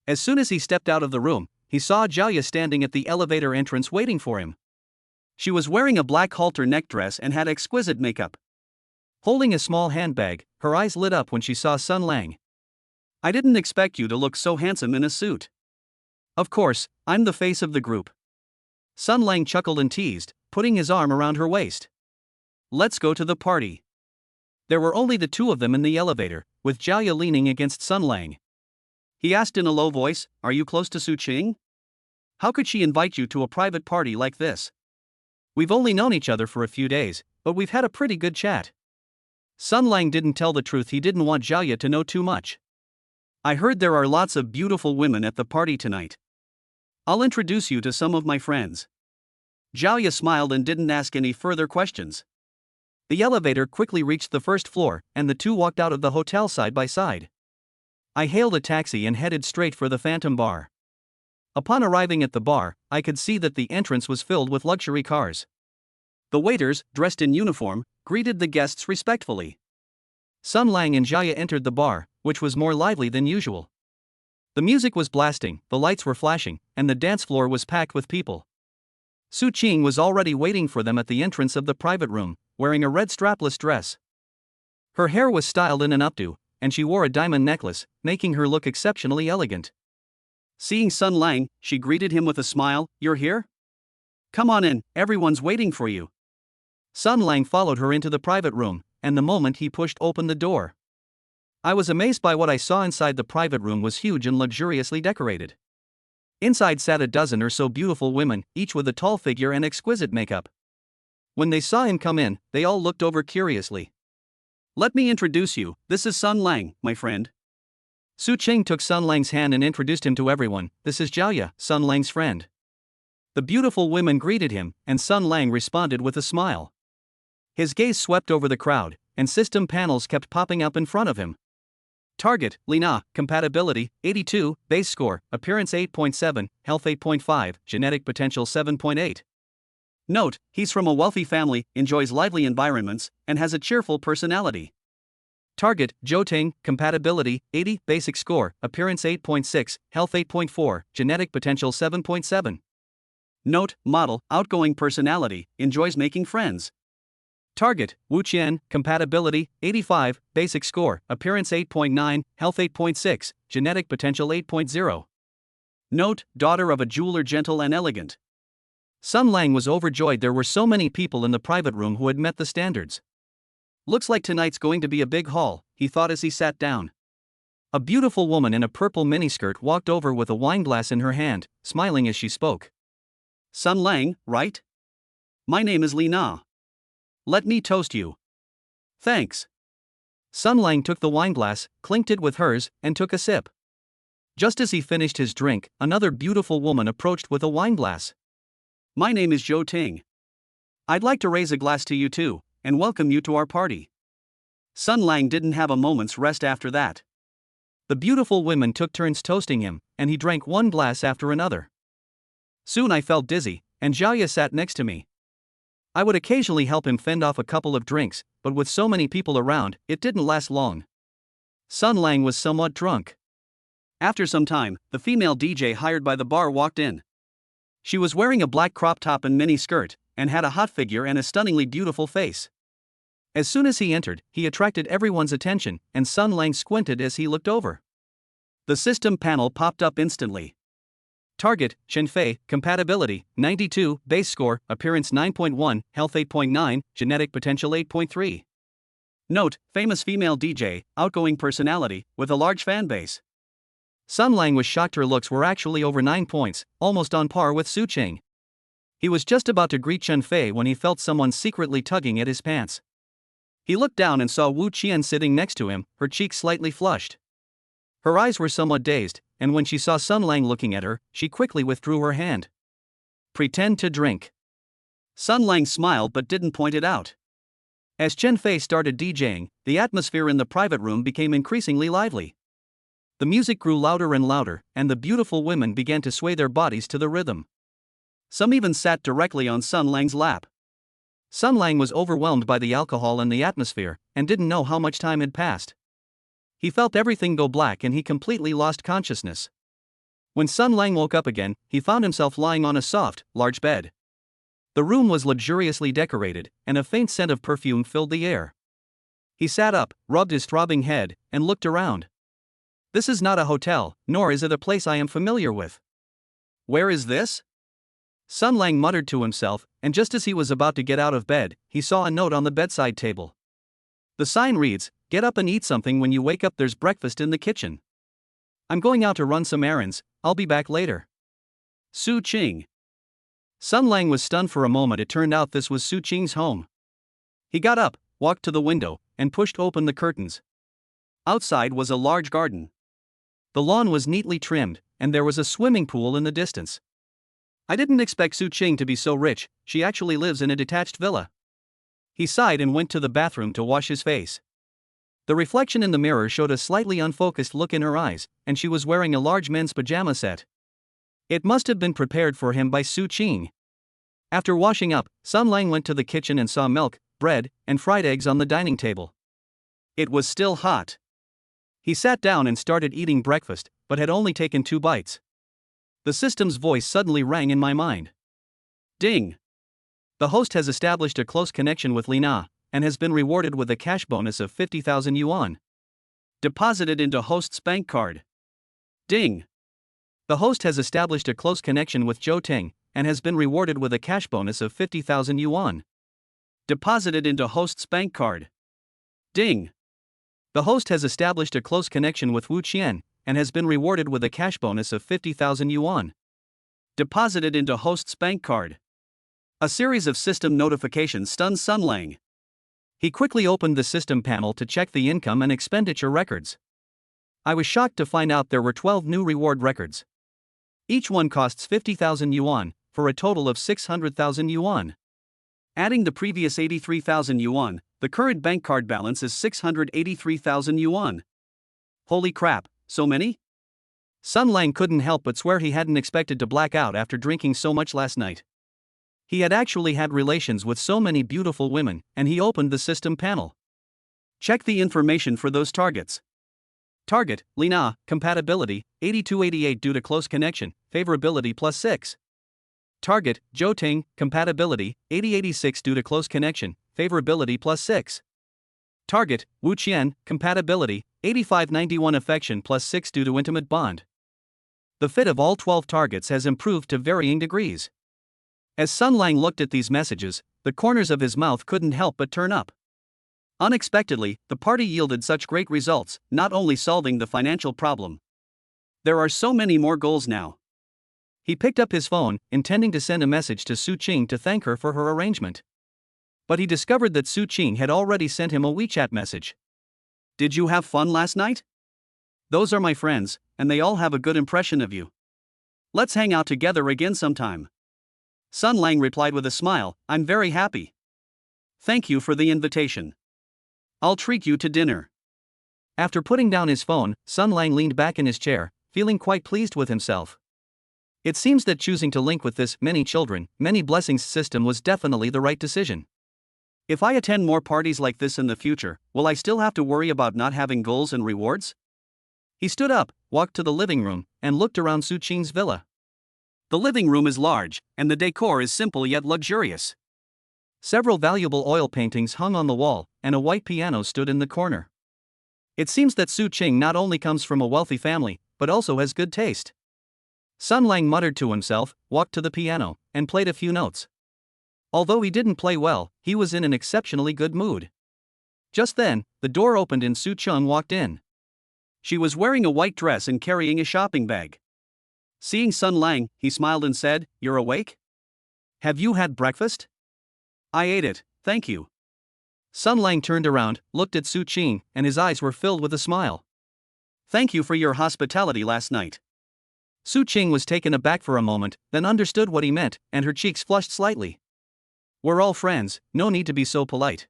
As soon as he stepped out of the room, he saw Jaya standing at the elevator entrance waiting for him. She was wearing a black halter neck dress and had exquisite makeup. Holding a small handbag, her eyes lit up when she saw Sun Lang. "I didn't expect you to look so handsome in a suit." "Of course, I'm the face of the group." Sun Lang chuckled and teased, putting his arm around her waist. "Let's go to the party." There were only the two of them in the elevator, with Jaya leaning against Sun Lang. He asked in a low voice, "Are you close to Su Qing? How could she invite you to a private party like this? We've only known each other for a few days, but we've had a pretty good chat." Sun Lang didn't tell the truth. He didn't want Jaya to know too much. "I heard there are lots of beautiful women at the party tonight. I'll introduce you to some of my friends." Jaya smiled and didn't ask any further questions. The elevator quickly reached the first floor, and the two walked out of the hotel side by side. I hailed a taxi and headed straight for the Phantom Bar. Upon arriving at the bar, I could see that the entrance was filled with luxury cars. The waiters, dressed in uniform, greeted the guests respectfully. Sun Lang and Jaya entered the bar, which was more lively than usual. The music was blasting, the lights were flashing, and the dance floor was packed with people. Su Qing was already waiting for them at the entrance of the private room, wearing a red strapless dress. Her hair was styled in an updo, and she wore a diamond necklace, making her look exceptionally elegant. Seeing Sun Lang, she greeted him with a smile. "You're here? Come on in, everyone's waiting for you." Sun Lang followed her into the private room, and the moment he pushed open the door, I was amazed by what I saw inside. The private room was huge and luxuriously decorated. Inside sat a dozen or so beautiful women, each with a tall figure and exquisite makeup. When they saw him come in, they all looked over curiously. "Let me introduce you, this is Sun Lang, my friend." Su Qing took Sun Lang's hand and introduced him to everyone. "This is Jaya, Sun Lang's friend." The beautiful women greeted him, and Sun Lang responded with a smile. His gaze swept over the crowd, and system panels kept popping up in front of him. Target, Lina, compatibility, 82, base score, appearance 8.7, health 8.5, genetic potential 7.8. Note, he's from a wealthy family, enjoys lively environments, and has a cheerful personality. Target, Zhou Ting, compatibility, 80, basic score, appearance 8.6, health 8.4, genetic potential 7.7. Note, model, outgoing personality, enjoys making friends. Target, Wu Qian, compatibility, 85, basic score, appearance 8.9, health 8.6, genetic potential 8.0. Note, daughter of a jeweler, gentle and elegant. Sun Lang was overjoyed. There were so many people in the private room who had met the standards. "Looks like tonight's going to be a big haul," he thought as he sat down. A beautiful woman in a purple miniskirt walked over with a wineglass in her hand, smiling as she spoke. "Sun Lang, right? My name is Lina. Let me toast you." "Thanks." Sun Lang took the wineglass, clinked it with hers, and took a sip. Just as he finished his drink, another beautiful woman approached with a wineglass. "My name is Zhou Ting. I'd like to raise a glass to you too, and welcome you to our party." Sun Lang didn't have a moment's rest after that. The beautiful women took turns toasting him, and he drank one glass after another. Soon I felt dizzy, and Jaya sat next to me. I would occasionally help him fend off a couple of drinks, but with so many people around, it didn't last long. Sun Lang was somewhat drunk. After some time, the female DJ hired by the bar walked in. She was wearing a black crop top and mini skirt, and had a hot figure and a stunningly beautiful face. As soon as he entered, he attracted everyone's attention, and Sun Lang squinted as he looked over. The system panel popped up instantly. Target, Shenfei, compatibility, 92, base score, appearance 9.1, health 8.9, genetic potential 8.3. Note, famous female DJ, outgoing personality, with a large fan base. Sun Lang was shocked her looks were actually over 9 points, almost on par with Su Qing. He was just about to greet Shenfei when he felt someone secretly tugging at his pants. He looked down and saw Wu Qian sitting next to him, her cheeks slightly flushed. Her eyes were somewhat dazed, and when she saw Sun Lang looking at her, she quickly withdrew her hand. Pretend to drink. Sun Lang smiled but didn't point it out. As Chen Fei started DJing, the atmosphere in the private room became increasingly lively. The music grew louder and louder, and the beautiful women began to sway their bodies to the rhythm. Some even sat directly on Sun Lang's lap. Sun Lang was overwhelmed by the alcohol and the atmosphere, and didn't know how much time had passed. He felt everything go black and he completely lost consciousness. When Sun Lang woke up again, he found himself lying on a soft, large bed. The room was luxuriously decorated, and a faint scent of perfume filled the air. He sat up, rubbed his throbbing head, and looked around. This is not a hotel, nor is it a place I am familiar with. Where is this? Sun Lang muttered to himself, and just as he was about to get out of bed, he saw a note on the bedside table. The sign reads, "Get up and eat something when you wake up, there's breakfast in the kitchen. I'm going out to run some errands, I'll be back later. Su Qing." Sun Lang was stunned for a moment. It turned out this was Su Qing's home. He got up, walked to the window, and pushed open the curtains. Outside was a large garden. The lawn was neatly trimmed, and there was a swimming pool in the distance. I didn't expect Su Qing to be so rich, she actually lives in a detached villa. He sighed and went to the bathroom to wash his face. The reflection in the mirror showed a slightly unfocused look in her eyes, and she was wearing a large men's pajama set. It must have been prepared for him by Su Qing. After washing up, Sun Lang went to the kitchen and saw milk, bread, and fried eggs on the dining table. It was still hot. He sat down and started eating breakfast, but had only taken 2 bites. The system's voice suddenly rang in my mind. Ding! The host has established a close connection with Lina, and has been rewarded with a cash bonus of 50,000 yuan. Deposited into host's bank card. Ding! The host has established a close connection with Zhou Ting, and has been rewarded with a cash bonus of 50,000 yuan. Deposited into host's bank card. Ding! The host has established a close connection with Wu Qian, and has been rewarded with a cash bonus of 50,000 yuan. Deposited into host's bank card. A series of system notifications stunned Sun Lang. He quickly opened the system panel to check the income and expenditure records. I was shocked to find out there were 12 new reward records. Each one costs 50,000 yuan, for a total of 600,000 yuan. Adding the previous 83,000 yuan, the current bank card balance is 683,000 yuan. Holy crap, so many? Sun Lang couldn't help but swear he hadn't expected to black out after drinking so much last night. He had actually had relations with so many beautiful women, and he opened the system panel. Check the information for those targets. Target, Lina, compatibility, 8288 due to close connection, favorability +6. Target, Zhou Ting, compatibility, 8086 due to close connection, favorability +6. Target, Wu Qian, compatibility, 8591 affection +6 due to intimate bond. The fit of all 12 targets has improved to varying degrees. As Sun Lang looked at these messages, the corners of his mouth couldn't help but turn up. Unexpectedly, the party yielded such great results, not only solving the financial problem. There are so many more goals now. He picked up his phone, intending to send a message to Su Qing to thank her for her arrangement. But he discovered that Su Qing had already sent him a WeChat message. Did you have fun last night? Those are my friends, and they all have a good impression of you. Let's hang out together again sometime. Sun Lang replied with a smile, I'm very happy. Thank you for the invitation. I'll treat you to dinner. After putting down his phone, Sun Lang leaned back in his chair, feeling quite pleased with himself. It seems that choosing to link with this many children, many blessings system was definitely the right decision. If I attend more parties like this in the future, will I still have to worry about not having goals and rewards? He stood up, walked to the living room, and looked around Su Qing's villa. The living room is large, and the decor is simple yet luxurious. Several valuable oil paintings hung on the wall, and a white piano stood in the corner. It seems that Su Qing not only comes from a wealthy family, but also has good taste. Sun Lang muttered to himself, walked to the piano, and played a few notes. Although he didn't play well, he was in an exceptionally good mood. Just then, the door opened and Su Qing walked in. She was wearing a white dress and carrying a shopping bag. Seeing Sun Lang, he smiled and said, "You're awake? Have you had breakfast?" "I ate it, thank you." Sun Lang turned around, looked at Su Qing, and his eyes were filled with a smile. "Thank you for your hospitality last night." Su Qing was taken aback for a moment, then understood what he meant, and her cheeks flushed slightly. "We're all friends, no need to be so polite.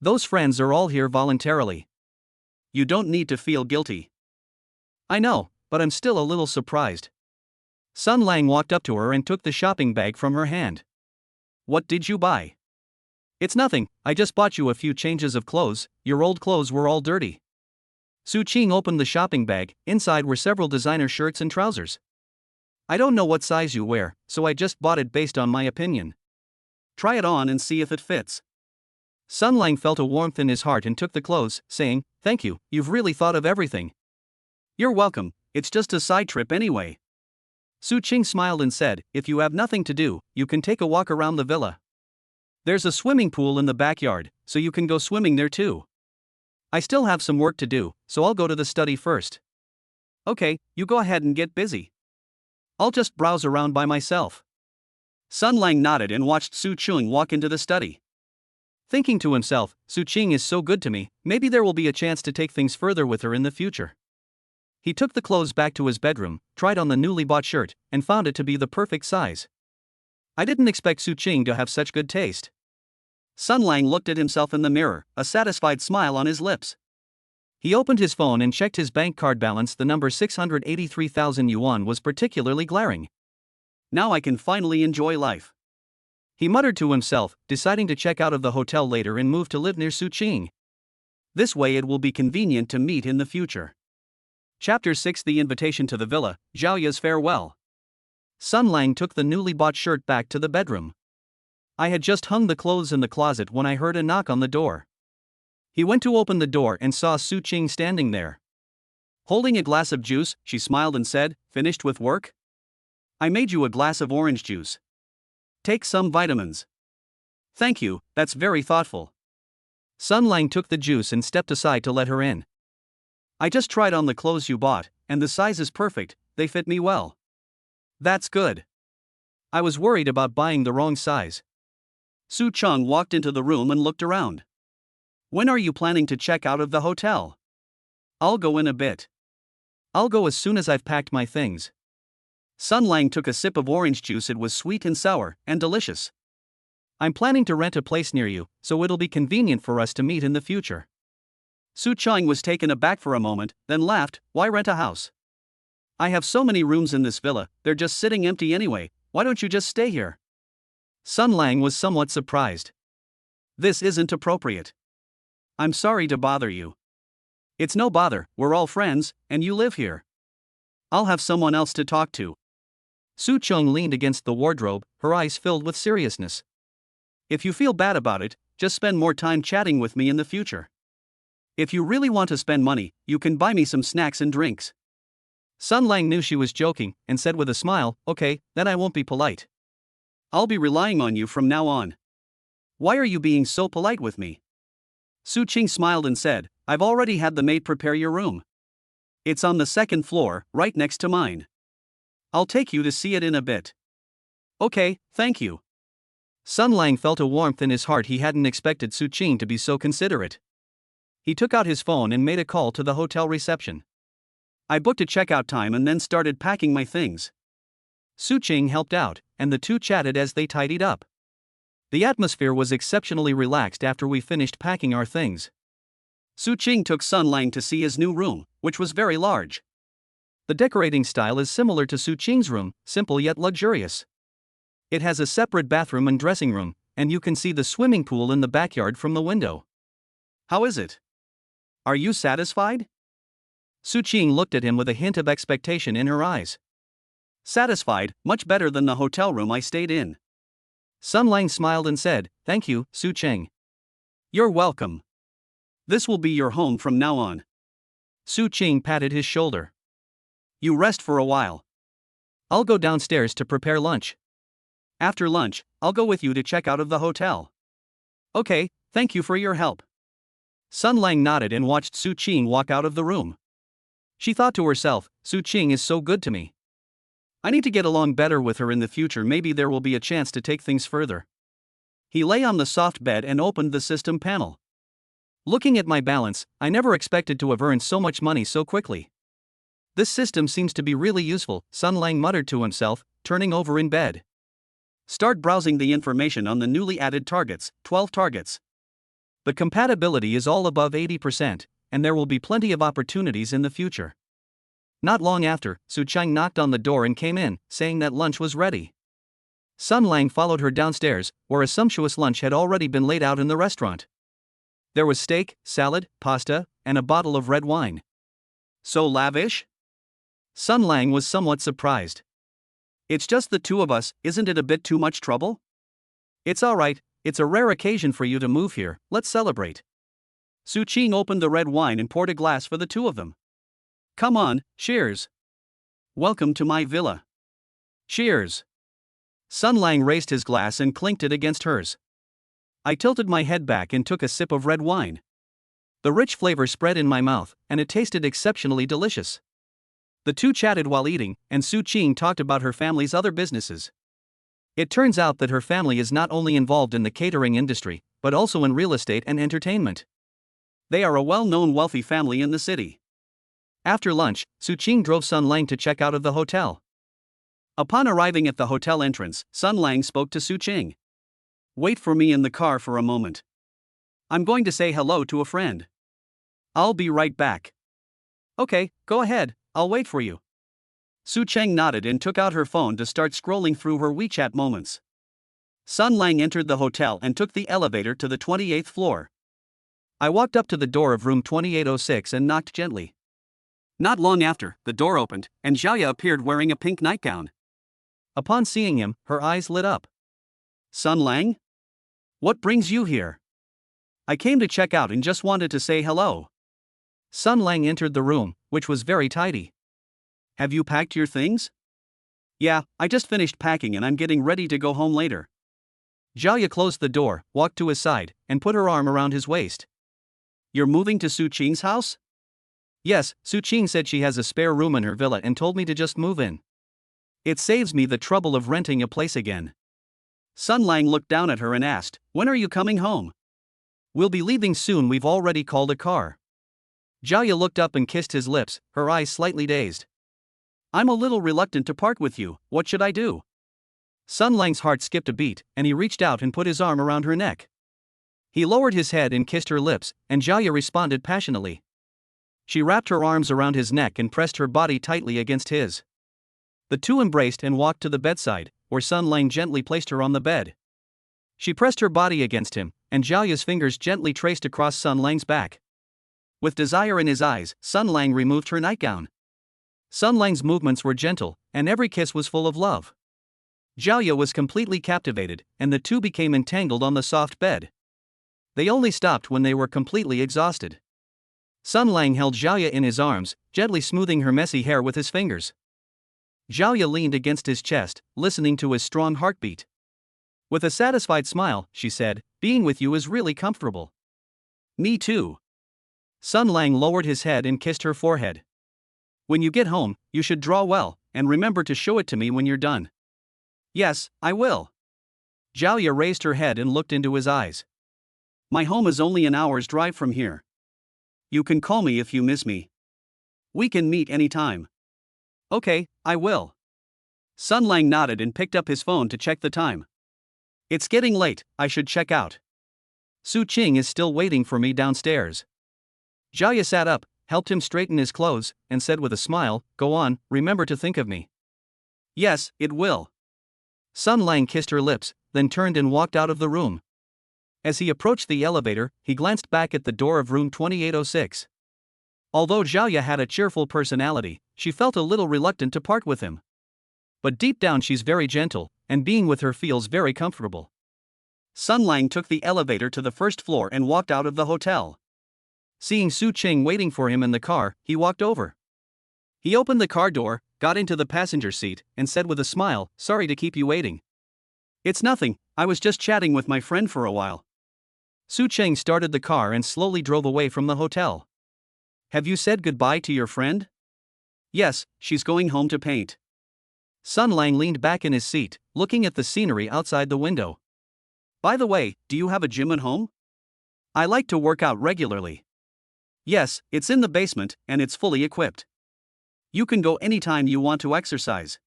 Those friends are all here voluntarily. You don't need to feel guilty." "I know, but I'm still a little surprised." Sun Lang walked up to her and took the shopping bag from her hand. "What did you buy?" "It's nothing, I just bought you a few changes of clothes, your old clothes were all dirty." Su Qing opened the shopping bag, inside were several designer shirts and trousers. "I don't know what size you wear, so I just bought it based on my opinion. Try it on and see if it fits." Sun Lang felt a warmth in his heart and took the clothes, saying, "Thank you, you've really thought of everything." "You're welcome, it's just a side trip anyway." Su Qing smiled and said, "If you have nothing to do, you can take a walk around the villa. There's a swimming pool in the backyard, so you can go swimming there too. I still have some work to do, so I'll go to the study first." "Okay, you go ahead and get busy. I'll just browse around by myself." Sun Lang nodded and watched Su Qing walk into the study. Thinking to himself, "Su Qing is so good to me, maybe there will be a chance to take things further with her in the future." He took the clothes back to his bedroom, tried on the newly bought shirt, and found it to be the perfect size. "I didn't expect Su Qing to have such good taste." Sun Lang looked at himself in the mirror, a satisfied smile on his lips. He opened his phone and checked his bank card balance. The number 683,000 yuan was particularly glaring. "Now I can finally enjoy life," he muttered to himself, deciding to check out of the hotel later and move to live near Su Qing. This way it will be convenient to meet in the future. Chapter 6: The Invitation to the Villa, Zhaoya's Farewell. Sun Lang took the newly bought shirt back to the bedroom. "I had just hung the clothes in the closet when I heard a knock on the door." He went to open the door and saw Su Qing standing there. Holding a glass of juice, she smiled and said, "Finished with work? I made you a glass of orange juice. Take some vitamins." "Thank you, that's very thoughtful." Sun Lang took the juice and stepped aside to let her in. "I just tried on the clothes you bought, and the size is perfect, they fit me well." "That's good. I was worried about buying the wrong size." Su Qing walked into the room and looked around. "When are you planning to check out of the hotel?" "I'll go in a bit. I'll go as soon as I've packed my things." Sun Lang took a sip of orange juice. It was sweet and sour, and delicious. "I'm planning to rent a place near you, so it'll be convenient for us to meet in the future." Su Qing was taken aback for a moment, then laughed, "Why rent a house? I have so many rooms in this villa, they're just sitting empty anyway, why don't you just stay here?" Sun Lang was somewhat surprised. "This isn't appropriate. I'm sorry to bother you." "It's no bother, we're all friends, and you live here. I'll have someone else to talk to." Su Qing leaned against the wardrobe, her eyes filled with seriousness. "If you feel bad about it, just spend more time chatting with me in the future. If you really want to spend money, you can buy me some snacks and drinks." Sun Lang knew she was joking, and said with a smile, "Okay, then I won't be polite. I'll be relying on you from now on." "Why are you being so polite with me?" Su Qing smiled and said, "I've already had the maid prepare your room. It's on the second floor, right next to mine. I'll take you to see it in a bit." "Okay, thank you." Sun Lang felt a warmth in his heart. He hadn't expected Su Qing to be so considerate. He took out his phone and made a call to the hotel reception. "I booked a checkout time and then started packing my things." Su Qing helped out, and the two chatted as they tidied up. The atmosphere was exceptionally relaxed after we finished packing our things. Su Qing took Sun Lang to see his new room, which was very large. The decorating style is similar to Su Qing's room, simple yet luxurious. It has a separate bathroom and dressing room, and you can see the swimming pool in the backyard from the window. How is it? Are you satisfied? Su Qing looked at him with a hint of expectation in her eyes. Satisfied, much better than the hotel room I stayed in. Sun Lang smiled and said, "Thank you, Su Qing. You're welcome. This will be your home from now on." Su Qing patted his shoulder. "You rest for a while. I'll go downstairs to prepare lunch. After lunch, I'll go with you to check out of the hotel." "Okay, thank you for your help." Sun Lang nodded and watched Su Qing walk out of the room. She thought to herself, Su Qing is so good to me. I need to get along better with her in the future, maybe there will be a chance to take things further. He lay on the soft bed and opened the system panel. Looking at my balance, I never expected to have earned so much money so quickly. This system seems to be really useful, Sun Lang muttered to himself, turning over in bed. Start browsing the information on the newly added targets, 12 targets. The compatibility is all above 80%, and there will be plenty of opportunities in the future. Not long after, Su Qing knocked on the door and came in, saying that lunch was ready. Sun Lang followed her downstairs, where a sumptuous lunch had already been laid out in the restaurant. There was steak, salad, pasta, and a bottle of red wine. So lavish? Sun Lang was somewhat surprised. It's just the two of us, isn't it a bit too much trouble? It's alright, it's a rare occasion for you to move here, let's celebrate. Su Qing opened the red wine and poured a glass for the two of them. Come on, cheers. Welcome to my villa. Cheers. Sun Lang raised his glass and clinked it against hers. I tilted my head back and took a sip of red wine. The rich flavor spread in my mouth, and it tasted exceptionally delicious. The two chatted while eating, and Su Qing talked about her family's other businesses. It turns out that her family is not only involved in the catering industry, but also in real estate and entertainment. They are a well-known wealthy family in the city. After lunch, Su Qing drove Sun Lang to check out of the hotel. Upon arriving at the hotel entrance, Sun Lang spoke to Su Qing. Wait for me in the car for a moment. I'm going to say hello to a friend. I'll be right back. Okay, go ahead, I'll wait for you. Su Qing nodded and took out her phone to start scrolling through her WeChat moments. Sun Lang entered the hotel and took the elevator to the 28th floor. I walked up to the door of room 2806 and knocked gently. Not long after, the door opened, and Xiaoya appeared wearing a pink nightgown. Upon seeing him, her eyes lit up. Sun Lang? What brings you here? I came to check out and just wanted to say hello. Sun Lang entered the room, which was very tidy. Have you packed your things? Yeah, I just finished packing and I'm getting ready to go home later. Xiaoya closed the door, walked to his side, and put her arm around his waist. You're moving to Su Qing's house? Yes, Su Qing said she has a spare room in her villa and told me to just move in. It saves me the trouble of renting a place again. Sun Lang looked down at her and asked, when are you coming home? We'll be leaving soon, we've already called a car. Xiaoya looked up and kissed his lips, her eyes slightly dazed. I'm a little reluctant to part with you, what should I do? Sun Lang's heart skipped a beat, and he reached out and put his arm around her neck. He lowered his head and kissed her lips, and Xiaoya responded passionately. She wrapped her arms around his neck and pressed her body tightly against his. The two embraced and walked to the bedside, where Sun Lang gently placed her on the bed. She pressed her body against him, and Xiaoya's fingers gently traced across Sun Lang's back. With desire in his eyes, Sun Lang removed her nightgown. Sun Lang's movements were gentle, and every kiss was full of love. Xiaoya was completely captivated, and the two became entangled on the soft bed. They only stopped when they were completely exhausted. Sun Lang held Xiaoya in his arms, gently smoothing her messy hair with his fingers. Xiaoya leaned against his chest, listening to his strong heartbeat. With a satisfied smile, she said, being with you is really comfortable. Me too. Sun Lang lowered his head and kissed her forehead. When you get home, you should draw well, and remember to show it to me when you're done. Yes, I will. Xiaoya raised her head and looked into his eyes. My home is only an hour's drive from here. You can call me if you miss me. We can meet anytime. Okay, I will. Sun Lang nodded and picked up his phone to check the time. It's getting late, I should check out. Su Qing is still waiting for me downstairs. Xiaoya sat up, helped him straighten his clothes, and said with a smile, "Go on, remember to think of me." "Yes, it will." Sun Lang kissed her lips, then turned and walked out of the room. As he approached the elevator, he glanced back at the door of room 2806. Although Xiaoya had a cheerful personality, she felt a little reluctant to part with him. But deep down she's very gentle, and being with her feels very comfortable. Sun Lang took the elevator to the first floor and walked out of the hotel. Seeing Su Qing waiting for him in the car, he walked over. He opened the car door, got into the passenger seat, and said with a smile, "Sorry to keep you waiting." "It's nothing, I was just chatting with my friend for a while." Su Qing started the car and slowly drove away from the hotel. "Have you said goodbye to your friend?" "Yes, she's going home to paint." Sun Lang leaned back in his seat, looking at the scenery outside the window. "By the way, do you have a gym at home?" "I like to work out regularly." "Yes, it's in the basement, and it's fully equipped. You can go anytime you want to exercise."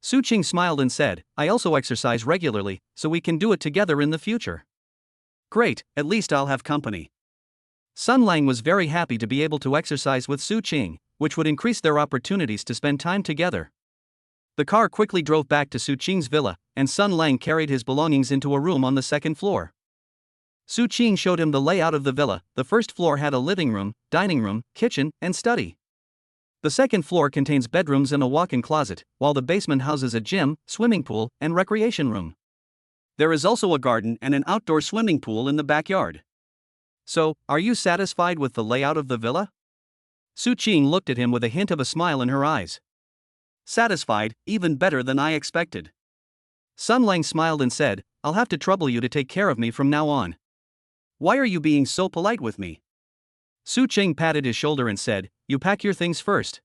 Su Qing smiled and said, "I also exercise regularly, so we can do it together in the future." "Great, at least I'll have company." Sun Lang was very happy to be able to exercise with Su Qing, which would increase their opportunities to spend time together. The car quickly drove back to Su Qing's villa, and Sun Lang carried his belongings into a room on the second floor. Su Qing showed him the layout of the villa. The first floor had a living room, dining room, kitchen, and study. The second floor contains bedrooms and a walk-in closet, while the basement houses a gym, swimming pool, and recreation room. There is also a garden and an outdoor swimming pool in the backyard. "So, are you satisfied with the layout of the villa?" Su Qing looked at him with a hint of a smile in her eyes. "Satisfied, even better than I expected." Sun Lang smiled and said, "I'll have to trouble you to take care of me from now on." "Why are you being so polite with me?" Su Qing patted his shoulder and said, "You pack your things first.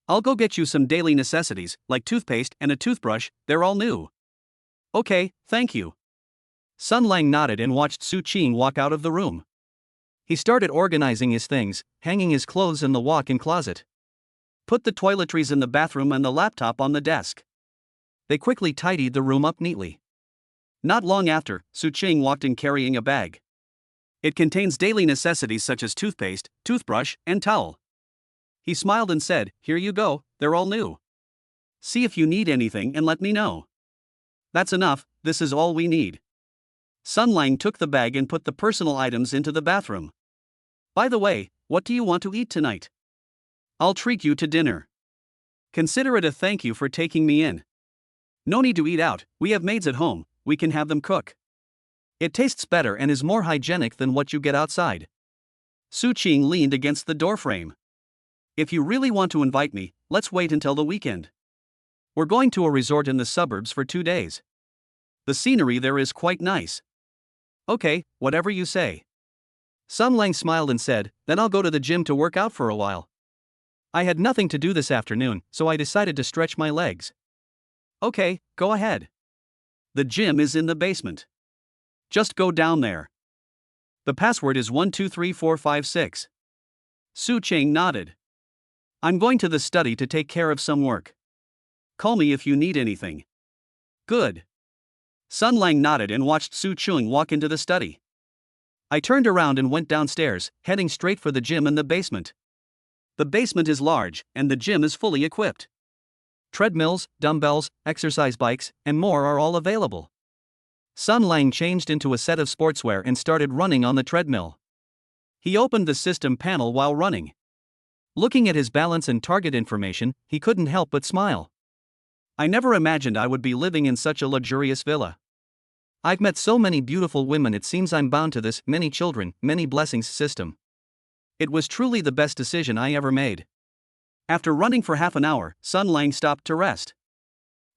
I'll go get you some daily necessities, like toothpaste and a toothbrush, they're all new." "Okay, thank you." Sun Lang nodded and watched Su Qing walk out of the room. He started organizing his things, hanging his clothes in the walk-in closet. Put the toiletries in the bathroom and the laptop on the desk. They quickly tidied the room up neatly. Not long after, Su Qing walked in carrying a bag. It contains daily necessities such as toothpaste, toothbrush, and towel. He smiled and said, "Here you go, they're all new. See if you need anything and let me know." "That's enough, this is all we need." Sun Lang took the bag and put the personal items into the bathroom. "By the way, what do you want to eat tonight? I'll treat you to dinner. Consider it a thank you for taking me in. No need to eat out, we have maids at home, we can have them cook. It tastes better and is more hygienic than what you get outside." Su Qing leaned against the doorframe. "If you really want to invite me, let's wait until the weekend. We're going to a resort in the suburbs for 2 days. The scenery there is quite nice." "Okay, whatever you say." Sun Lang smiled and said, "Then I'll go to the gym to work out for a while. I had nothing to do this afternoon, so I decided to stretch my legs." "Okay, go ahead. The gym is in the basement. Just go down there. The password is 123456. Su Qing nodded. "I'm going to the study to take care of some work. Call me if you need anything." "Good." Sun Lang nodded and watched Su Qing walk into the study. I turned around and went downstairs, heading straight for the gym in the basement. The basement is large, and the gym is fully equipped. Treadmills, dumbbells, exercise bikes, and more are all available. Sun Lang changed into a set of sportswear and started running on the treadmill. He opened the system panel while running. Looking at his balance and target information, he couldn't help but smile. "I never imagined I would be living in such a luxurious villa. I've met so many beautiful women, it seems I'm bound to this many children, many blessings system. It was truly the best decision I ever made." After running for half an hour, Sun Lang stopped to rest.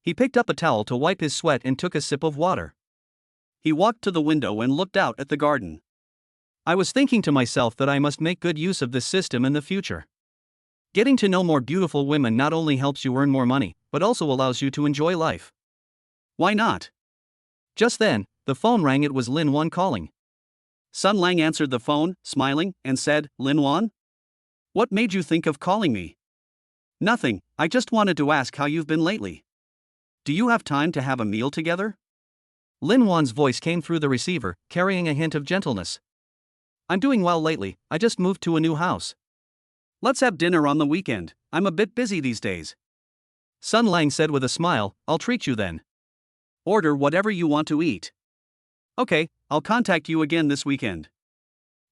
He picked up a towel to wipe his sweat and took a sip of water. He walked to the window and looked out at the garden. "I was thinking to myself that I must make good use of this system in the future. Getting to know more beautiful women not only helps you earn more money, but also allows you to enjoy life. Why not?" Just then, the phone rang. It was Lin Wan calling. Sun Lang answered the phone, smiling, and said, "Lin Wan? What made you think of calling me?" "Nothing, I just wanted to ask how you've been lately. Do you have time to have a meal together?" Lin Wan's voice came through the receiver, carrying a hint of gentleness. "I'm doing well lately, I just moved to a new house. Let's have dinner on the weekend, I'm a bit busy these days. Sun Lang said with a smile, I'll treat you then. Order whatever you want to eat. Okay, I'll contact you again this weekend.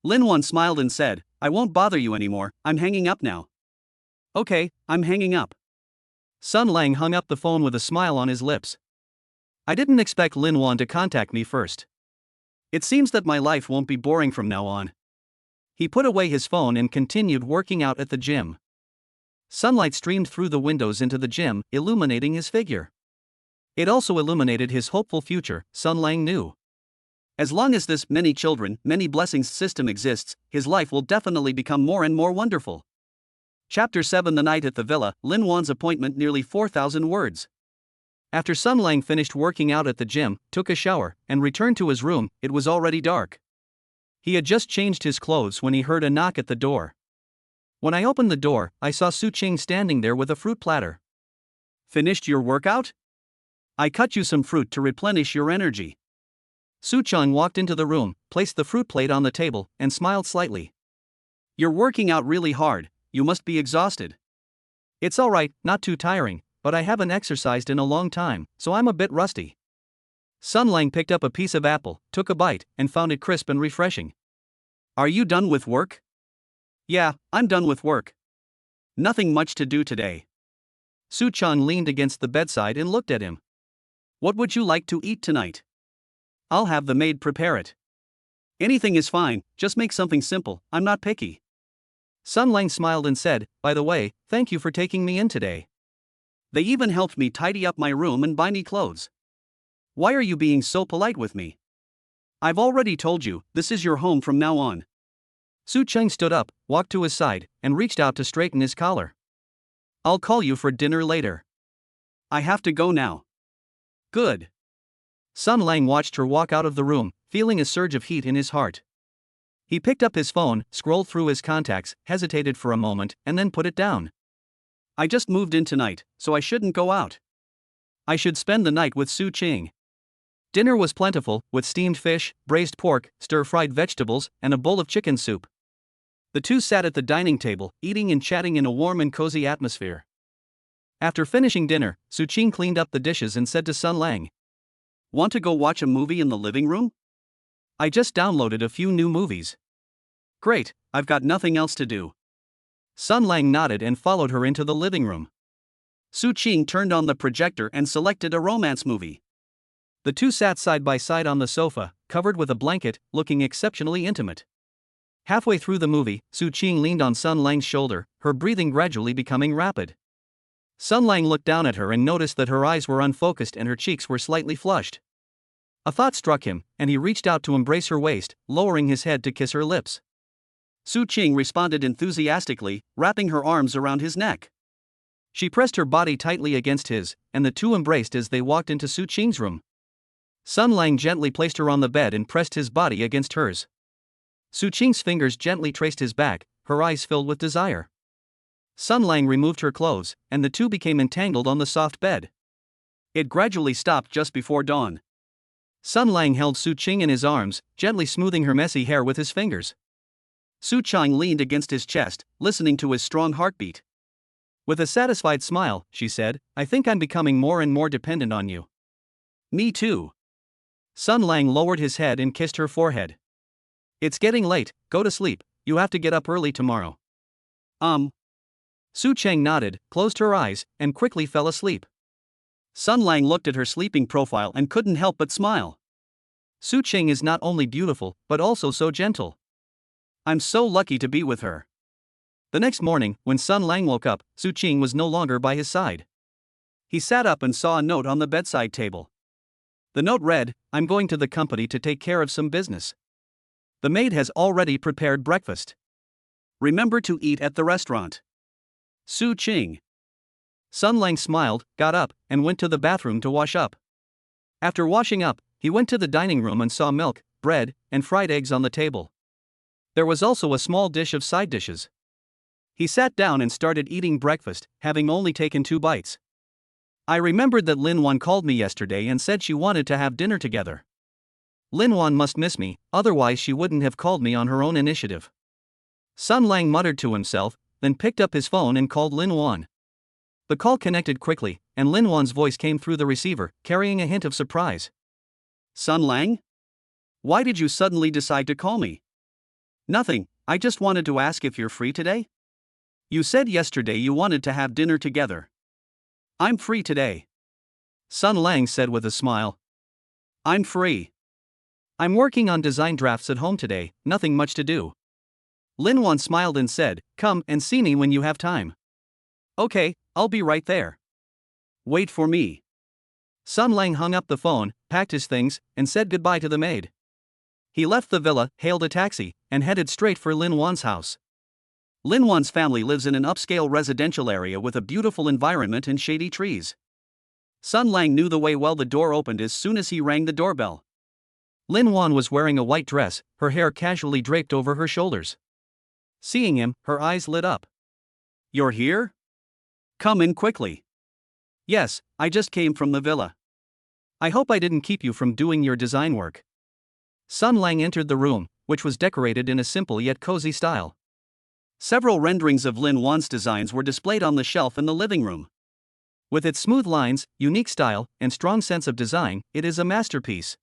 Lin Wan smiled and said, I won't bother you anymore, I'm hanging up now. Okay, I'm hanging up. Sun Lang hung up the phone with a smile on his lips. I didn't expect Lin Wan to contact me first. It seems that my life won't be boring from now on. He put away his phone and continued working out at the gym. Sunlight streamed through the windows into the gym, illuminating his figure. It also illuminated his hopeful future, Sun Lang knew. As long as this many children, many blessings system exists, his life will definitely become more and more wonderful. Chapter 7 The night at the villa, Lin Wan's appointment nearly 4,000 words. After Sun Lang finished working out at the gym, took a shower, and returned to his room, it was already dark. He had just changed his clothes when he heard a knock at the door. When I opened the door, I saw Su Qing standing there with a fruit platter. Finished your workout? I cut you some fruit to replenish your energy. Su Qing walked into the room, placed the fruit plate on the table, and smiled slightly. You're working out really hard, you must be exhausted. It's alright, not too tiring, but I haven't exercised in a long time, so I'm a bit rusty. Sun Lang picked up a piece of apple, took a bite, and found it crisp and refreshing. Are you done with work? Yeah, I'm done with work. Nothing much to do today. Su Qing leaned against the bedside and looked at him. What would you like to eat tonight? I'll have the maid prepare it. Anything is fine, just make something simple, I'm not picky. Sun Lang smiled and said, by the way, thank you for taking me in today. They even helped me tidy up my room and buy me clothes. Why are you being so polite with me? I've already told you, this is your home from now on. Su Qing stood up, walked to his side, and reached out to straighten his collar. I'll call you for dinner later. I have to go now. Good. Sun Lang watched her walk out of the room, feeling a surge of heat in his heart. He picked up his phone, scrolled through his contacts, hesitated for a moment, and then put it down. I just moved in tonight, so I shouldn't go out. I should spend the night with Su Qing. Dinner was plentiful, with steamed fish, braised pork, stir-fried vegetables, and a bowl of chicken soup. The two sat at the dining table, eating and chatting in a warm and cozy atmosphere. After finishing dinner, Su Qing cleaned up the dishes and said to Sun Lang, Want to go watch a movie in the living room? I just downloaded a few new movies. Great, I've got nothing else to do. Sun Lang nodded and followed her into the living room. Su Qing turned on the projector and selected a romance movie. The two sat side by side on the sofa, covered with a blanket, looking exceptionally intimate. Halfway through the movie, Su Qing leaned on Sun Lang's shoulder, her breathing gradually becoming rapid. Sun Lang looked down at her and noticed that her eyes were unfocused and her cheeks were slightly flushed. A thought struck him, and he reached out to embrace her waist, lowering his head to kiss her lips. Su Qing responded enthusiastically, wrapping her arms around his neck. She pressed her body tightly against his, and the two embraced as they walked into Su Qing's room. Sun Lang gently placed her on the bed and pressed his body against hers. Su Qing's fingers gently traced his back, her eyes filled with desire. Sun Lang removed her clothes, and the two became entangled on the soft bed. It gradually stopped just before dawn. Sun Lang held Su Qing in his arms, gently smoothing her messy hair with his fingers. Su Qing leaned against his chest, listening to his strong heartbeat. With a satisfied smile, she said, I think I'm becoming more and more dependent on you. Me too. Sun Lang lowered his head and kissed her forehead. It's getting late, go to sleep, you have to get up early tomorrow. Su Qing nodded, closed her eyes, and quickly fell asleep. Sun Lang looked at her sleeping profile and couldn't help but smile. Su Qing is not only beautiful, but also so gentle. I'm so lucky to be with her. The next morning, when Sun Lang woke up, Su Qing was no longer by his side. He sat up and saw a note on the bedside table. The note read, I'm going to the company to take care of some business. The maid has already prepared breakfast. Remember to eat at the restaurant. Su Qing. Sun Lang smiled, got up, and went to the bathroom to wash up. After washing up, he went to the dining room and saw milk, bread, and fried eggs on the table. There was also a small dish of side dishes. He sat down and started eating breakfast, having only taken 2 bites. I remembered that Lin Wan called me yesterday and said she wanted to have dinner together. Lin Wan must miss me, otherwise she wouldn't have called me on her own initiative. Sun Lang muttered to himself, then picked up his phone and called Lin Wan. The call connected quickly, and Lin Wan's voice came through the receiver, carrying a hint of surprise. Sun Lang? Why did you suddenly decide to call me? Nothing, I just wanted to ask if you're free today? You said yesterday you wanted to have dinner together. I'm free today. Sun Lang said with a smile. I'm free. I'm working on design drafts at home today, nothing much to do. Lin Wan smiled and said, come and see me when you have time. Okay, I'll be right there. Wait for me. Sun Lang hung up the phone, packed his things, and said goodbye to the maid. He left the villa, hailed a taxi, and headed straight for Lin Wan's house. Lin Wan's family lives in an upscale residential area with a beautiful environment and shady trees. Sun Lang knew the way well. The door opened as soon as he rang the doorbell. Lin Wan was wearing a white dress, her hair casually draped over her shoulders. Seeing him, her eyes lit up. You're here? Come in quickly. Yes, I just came from the villa. I hope I didn't keep you from doing your design work. Sun Lang entered the room, which was decorated in a simple yet cozy style. Several renderings of Lin Wan's designs were displayed on the shelf in the living room. With its smooth lines, unique style, and strong sense of design, it is a masterpiece.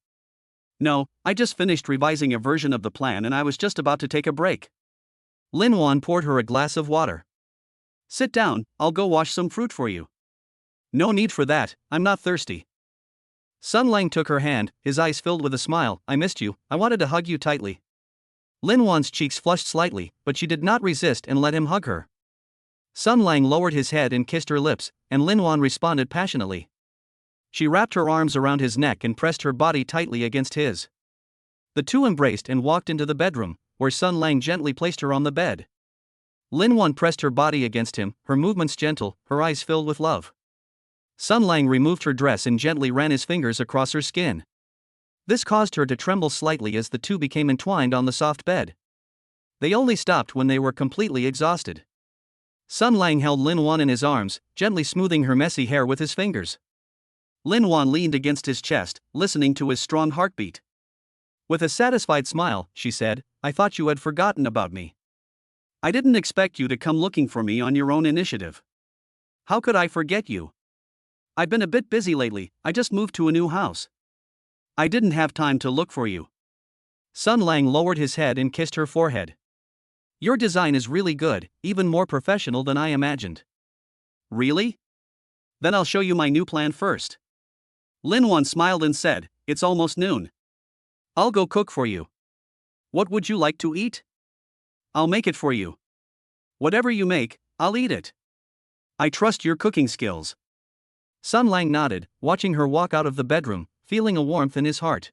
No, I just finished revising a version of the plan and I was just about to take a break. Lin Wan poured her a glass of water. Sit down, I'll go wash some fruit for you. No need for that, I'm not thirsty. Sun Lang took her hand, his eyes filled with a smile. I missed you, I wanted to hug you tightly. Lin Wan's cheeks flushed slightly, but she did not resist and let him hug her. Sun Lang lowered his head and kissed her lips, and Lin Wan responded passionately. She wrapped her arms around his neck and pressed her body tightly against his. The two embraced and walked into the bedroom, where Sun Lang gently placed her on the bed. Lin Wan pressed her body against him, her movements gentle, her eyes filled with love. Sun Lang removed her dress and gently ran his fingers across her skin. This caused her to tremble slightly as the two became entwined on the soft bed. They only stopped when they were completely exhausted. Sun Lang held Lin Wan in his arms, gently smoothing her messy hair with his fingers. Lin Wan leaned against his chest, listening to his strong heartbeat. With a satisfied smile, she said, I thought you had forgotten about me. I didn't expect you to come looking for me on your own initiative. How could I forget you? I've been a bit busy lately, I just moved to a new house. I didn't have time to look for you. Sun Lang lowered his head and kissed her forehead. Your design is really good, even more professional than I imagined. Really? Then I'll show you my new plan first. Lin Wan smiled and said, it's almost noon. I'll go cook for you. What would you like to eat? I'll make it for you. Whatever you make, I'll eat it. I trust your cooking skills. Sun Lang nodded, watching her walk out of the bedroom, feeling a warmth in his heart.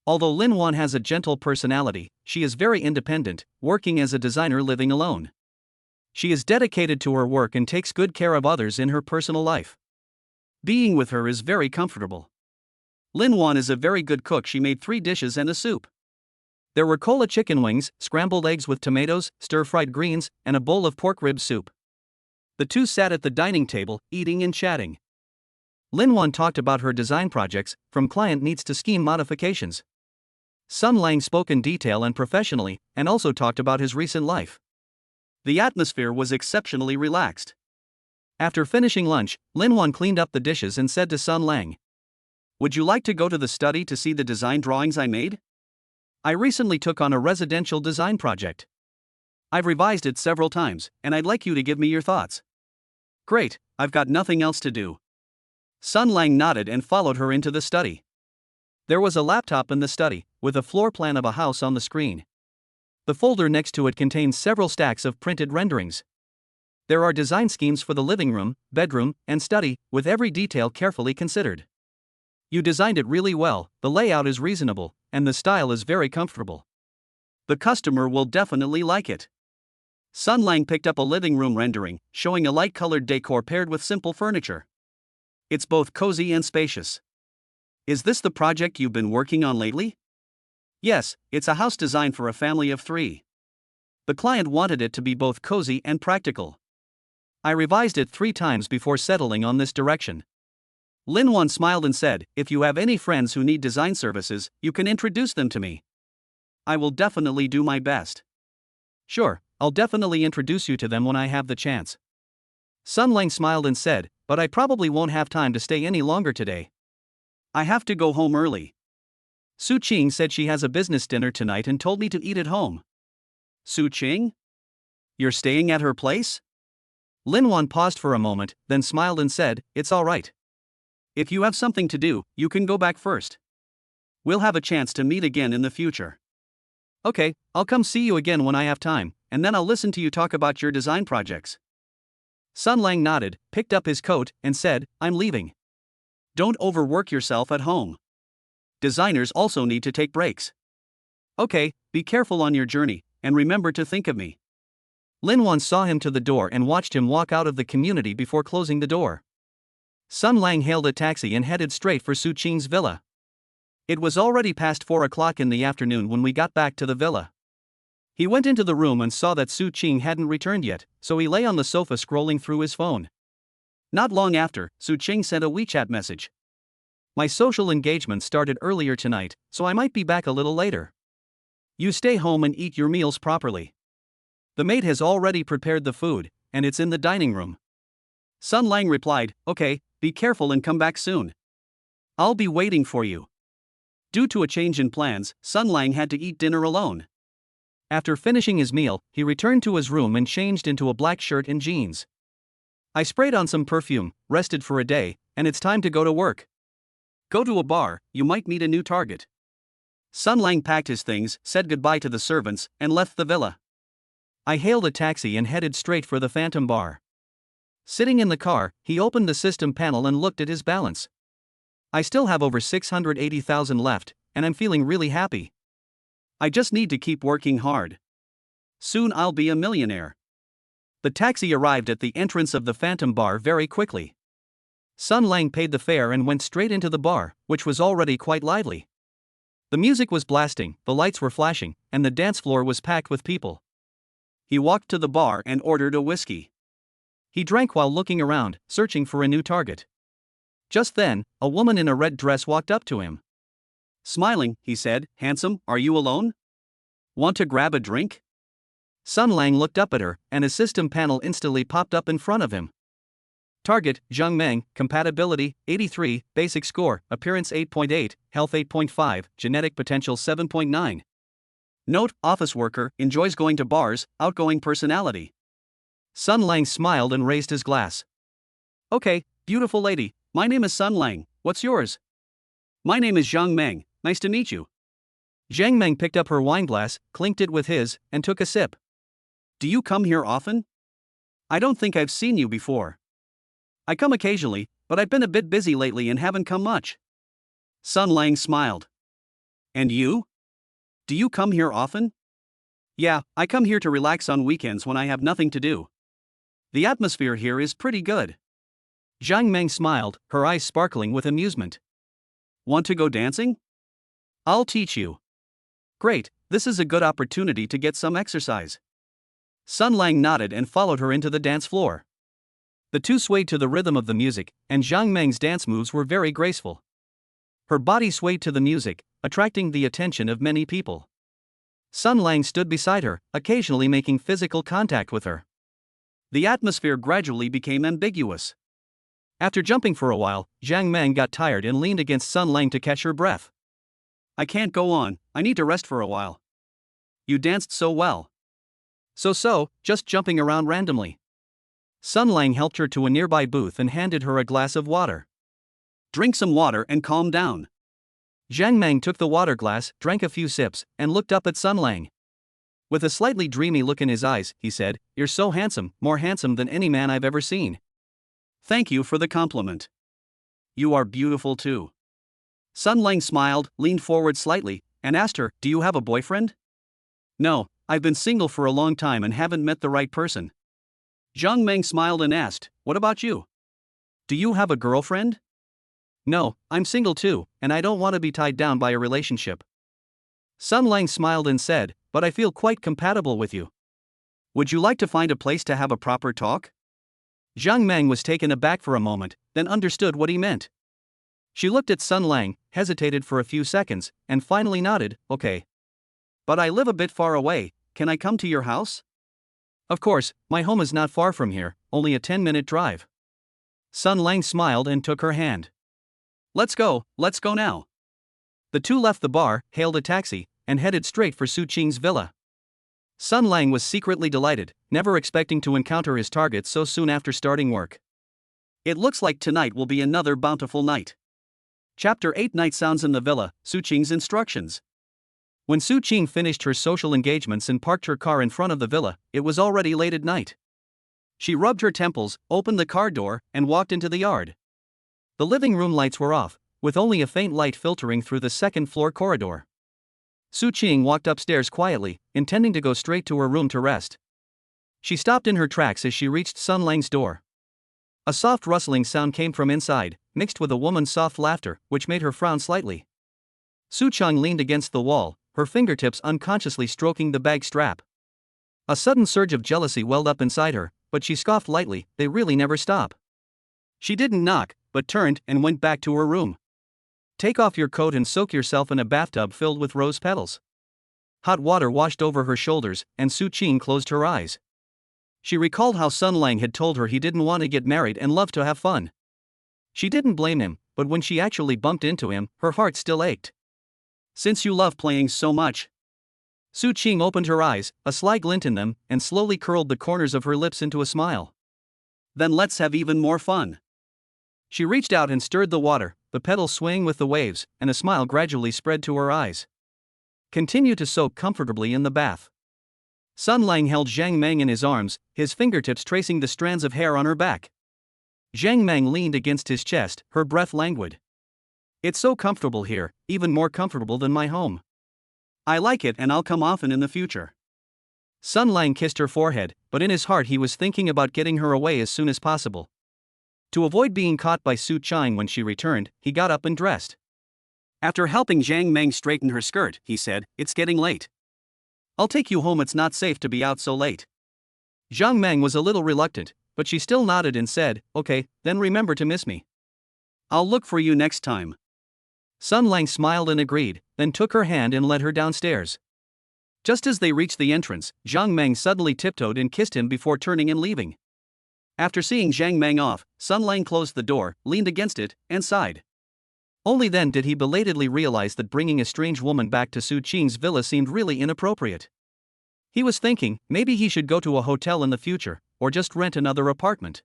Although Lin Wan has a gentle personality, she is very independent, working as a designer living alone. She is dedicated to her work and takes good care of others in her personal life. Being with her is very comfortable. Lin Wan is a very good cook. She made 3 dishes and a soup. There were cola chicken wings, scrambled eggs with tomatoes, stir-fried greens, and a bowl of pork rib soup. The two sat at the dining table, eating and chatting. Lin Wan talked about her design projects, from client needs to scheme modifications. Sun Lang spoke in detail and professionally, and also talked about his recent life. The atmosphere was exceptionally relaxed. After finishing lunch, Lin Wan cleaned up the dishes and said to Sun Lang, would you like to go to the study to see the design drawings I made? I recently took on a residential design project. I've revised it several times, and I'd like you to give me your thoughts. Great, I've got nothing else to do. Sun Lang nodded and followed her into the study. There was a laptop in the study, with a floor plan of a house on the screen. The folder next to it contains several stacks of printed renderings. There are design schemes for the living room, bedroom, and study, with every detail carefully considered. You designed it really well, the layout is reasonable, and the style is very comfortable. The customer will definitely like it. Sun Lang picked up a living room rendering, showing a light-colored decor paired with simple furniture. It's both cozy and spacious. Is this the project you've been working on lately? Yes, it's a house design for a family of 3. The client wanted it to be both cozy and practical. I revised it 3 times before settling on this direction. Lin Wan smiled and said, if you have any friends who need design services, you can introduce them to me. I will definitely do my best. Sure, I'll definitely introduce you to them when I have the chance. Sun Lang smiled and said, but I probably won't have time to stay any longer today. I have to go home early. Su Qing said she has a business dinner tonight and told me to eat at home. Su Qing? You're staying at her place? Lin Wan paused for a moment, then smiled and said, it's all right. If you have something to do, you can go back first. We'll have a chance to meet again in the future. Okay, I'll come see you again when I have time, and then I'll listen to you talk about your design projects. Sun Lang nodded, picked up his coat, and said, I'm leaving. Don't overwork yourself at home. Designers also need to take breaks. Okay, be careful on your journey, and remember to think of me. Lin Wan saw him to the door and watched him walk out of the community before closing the door. Sun Lang hailed a taxi and headed straight for Su Qing's villa. It was already past 4 o'clock in the afternoon when we got back to the villa. He went into the room and saw that Su Qing hadn't returned yet, so he lay on the sofa scrolling through his phone. Not long after, Su Qing sent a WeChat message. My social engagement started earlier tonight, so I might be back a little later. You stay home and eat your meals properly. The maid has already prepared the food, and it's in the dining room. Sun Lang replied, okay, be careful and come back soon. I'll be waiting for you. Due to a change in plans, Sun Lang had to eat dinner alone. After finishing his meal, he returned to his room and changed into a black shirt and jeans. I sprayed on some perfume, rested for a day, and it's time to go to work. Go to a bar, you might meet a new target. Sun Lang packed his things, said goodbye to the servants, and left the villa. I hailed a taxi and headed straight for the Phantom Bar. Sitting in the car, he opened the system panel and looked at his balance. I still have over 680,000 left, and I'm feeling really happy. I just need to keep working hard. Soon I'll be a millionaire. The taxi arrived at the entrance of the Phantom Bar very quickly. Sun Lang paid the fare and went straight into the bar, which was already quite lively. The music was blasting, the lights were flashing, and the dance floor was packed with people. He walked to the bar and ordered a whiskey. He drank while looking around, searching for a new target. Just then, a woman in a red dress walked up to him. Smiling, he said, handsome, are you alone? Want to grab a drink? Sun Lang looked up at her, and a system panel instantly popped up in front of him. Target, Zhang Meng, compatibility, 83, basic score, appearance 8.8, health 8.5, genetic potential 7.9. Note, office worker, enjoys going to bars, outgoing personality. Sun Lang smiled and raised his glass. Okay, beautiful lady, my name is Sun Lang, what's yours? My name is Zhang Meng, nice to meet you. Zhang Meng picked up her wineglass, clinked it with his, and took a sip. Do you come here often? I don't think I've seen you before. I come occasionally, but I've been a bit busy lately and haven't come much. Sun Lang smiled. And you? Do you come here often? Yeah, I come here to relax on weekends when I have nothing to do. The atmosphere here is pretty good. Zhang Meng smiled, her eyes sparkling with amusement. Want to go dancing? I'll teach you. Great, this is a good opportunity to get some exercise. Sun Lang nodded and followed her into the dance floor. The two swayed to the rhythm of the music, and Zhang Meng's dance moves were very graceful. Her body swayed to the music, attracting the attention of many people. Sun Lang stood beside her, occasionally making physical contact with her. The atmosphere gradually became ambiguous. After jumping for a while, Zhang Meng got tired and leaned against Sun Lang to catch her breath. I can't go on, I need to rest for a while. You danced so well. So, just jumping around randomly. Sun Lang helped her to a nearby booth and handed her a glass of water. Drink some water and calm down. Zhang Meng took the water glass, drank a few sips, and looked up at Sun Lang. With a slightly dreamy look in his eyes, he said, "You're so handsome, more handsome than any man I've ever seen." Thank you for the compliment. You are beautiful too. Sun Lang smiled, leaned forward slightly, and asked her, "Do you have a boyfriend?" No, I've been single for a long time and haven't met the right person. Zhang Meng smiled and asked, "What about you? Do you have a girlfriend?" No, I'm single too, and I don't want to be tied down by a relationship. Sun Lang smiled and said, "But I feel quite compatible with you. Would you like to find a place to have a proper talk?" Zhang Meng was taken aback for a moment, then understood what he meant. She looked at Sun Lang, hesitated for a few seconds, and finally nodded, "Okay. But I live a bit far away, can I come to your house?" Of course, my home is not far from here, only a 10-minute drive. Sun Lang smiled and took her hand. Let's go now. The two left the bar, hailed a taxi, and headed straight for Su Qing's villa. Sun Lang was secretly delighted, never expecting to encounter his target so soon after starting work. It looks like tonight will be another bountiful night. Chapter 8 Night Sounds in the Villa, Su Qing's Instructions. When Su Qing finished her social engagements and parked her car in front of the villa, it was already late at night. She rubbed her temples, opened the car door, and walked into the yard. The living room lights were off, with only a faint light filtering through the second-floor corridor. Su Qing walked upstairs quietly, intending to go straight to her room to rest. She stopped in her tracks as she reached Sun Lang's door. A soft rustling sound came from inside, mixed with a woman's soft laughter, which made her frown slightly. Su Qing leaned against the wall, her fingertips unconsciously stroking the bag strap. A sudden surge of jealousy welled up inside her, but she scoffed lightly, they really never stop. She didn't knock, but turned and went back to her room. Take off your coat and soak yourself in a bathtub filled with rose petals. Hot water washed over her shoulders, and Su Qing closed her eyes. She recalled how Sun Lang had told her he didn't want to get married and loved to have fun. She didn't blame him, but when she actually bumped into him, her heart still ached. Since you love playing so much. Su Qing opened her eyes, a sly glint in them, and slowly curled the corners of her lips into a smile. Then let's have even more fun. She reached out and stirred the water, the petals swaying with the waves, and a smile gradually spread to her eyes. Continue to soak comfortably in the bath. Sun Lang held Zhang Meng in his arms, his fingertips tracing the strands of hair on her back. Zhang Meng leaned against his chest, her breath languid. It's so comfortable here, even more comfortable than my home. I like it and I'll come often in the future. Sun Lang kissed her forehead, but in his heart he was thinking about getting her away as soon as possible. To avoid being caught by Su Qing when she returned, he got up and dressed. After helping Zhang Meng straighten her skirt, he said, "It's getting late. I'll take you home, it's not safe to be out so late." Zhang Meng was a little reluctant, but she still nodded and said, "Okay, then remember to miss me." "I'll look for you next time." Sun Lang smiled and agreed, then took her hand and led her downstairs. Just as they reached the entrance, Zhang Meng suddenly tiptoed and kissed him before turning and leaving. After seeing Zhang Meng off, Sun Lang closed the door, leaned against it, and sighed. Only then did he belatedly realize that bringing a strange woman back to Su Qing's villa seemed really inappropriate. He was thinking, maybe he should go to a hotel in the future, or just rent another apartment.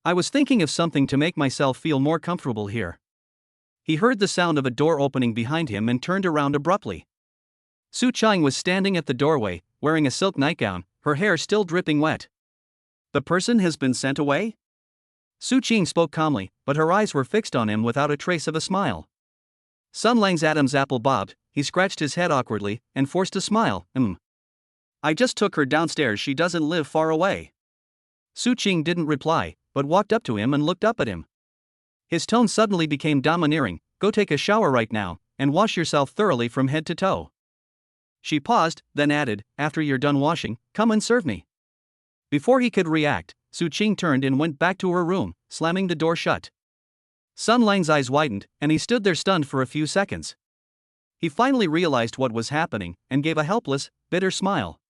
I was thinking of something to make myself feel more comfortable here. He heard the sound of a door opening behind him and turned around abruptly. Su Qing was standing at the doorway, wearing a silk nightgown, her hair still dripping wet. "The person has been sent away?" Su Qing spoke calmly, but her eyes were fixed on him without a trace of a smile. Sun Lang's Adam's apple bobbed, he scratched his head awkwardly, and forced a smile. I just took her downstairs, she doesn't live far away." Su Qing didn't reply, but walked up to him and looked up at him. His tone suddenly became domineering. "Go take a shower right now, and wash yourself thoroughly from head to toe." She paused, then added, "After you're done washing, come and serve me." Before he could react, Su Qing turned and went back to her room, slamming the door shut. Sun Lang's eyes widened, and he stood there stunned for a few seconds. He finally realized what was happening, and gave a helpless, bitter smile.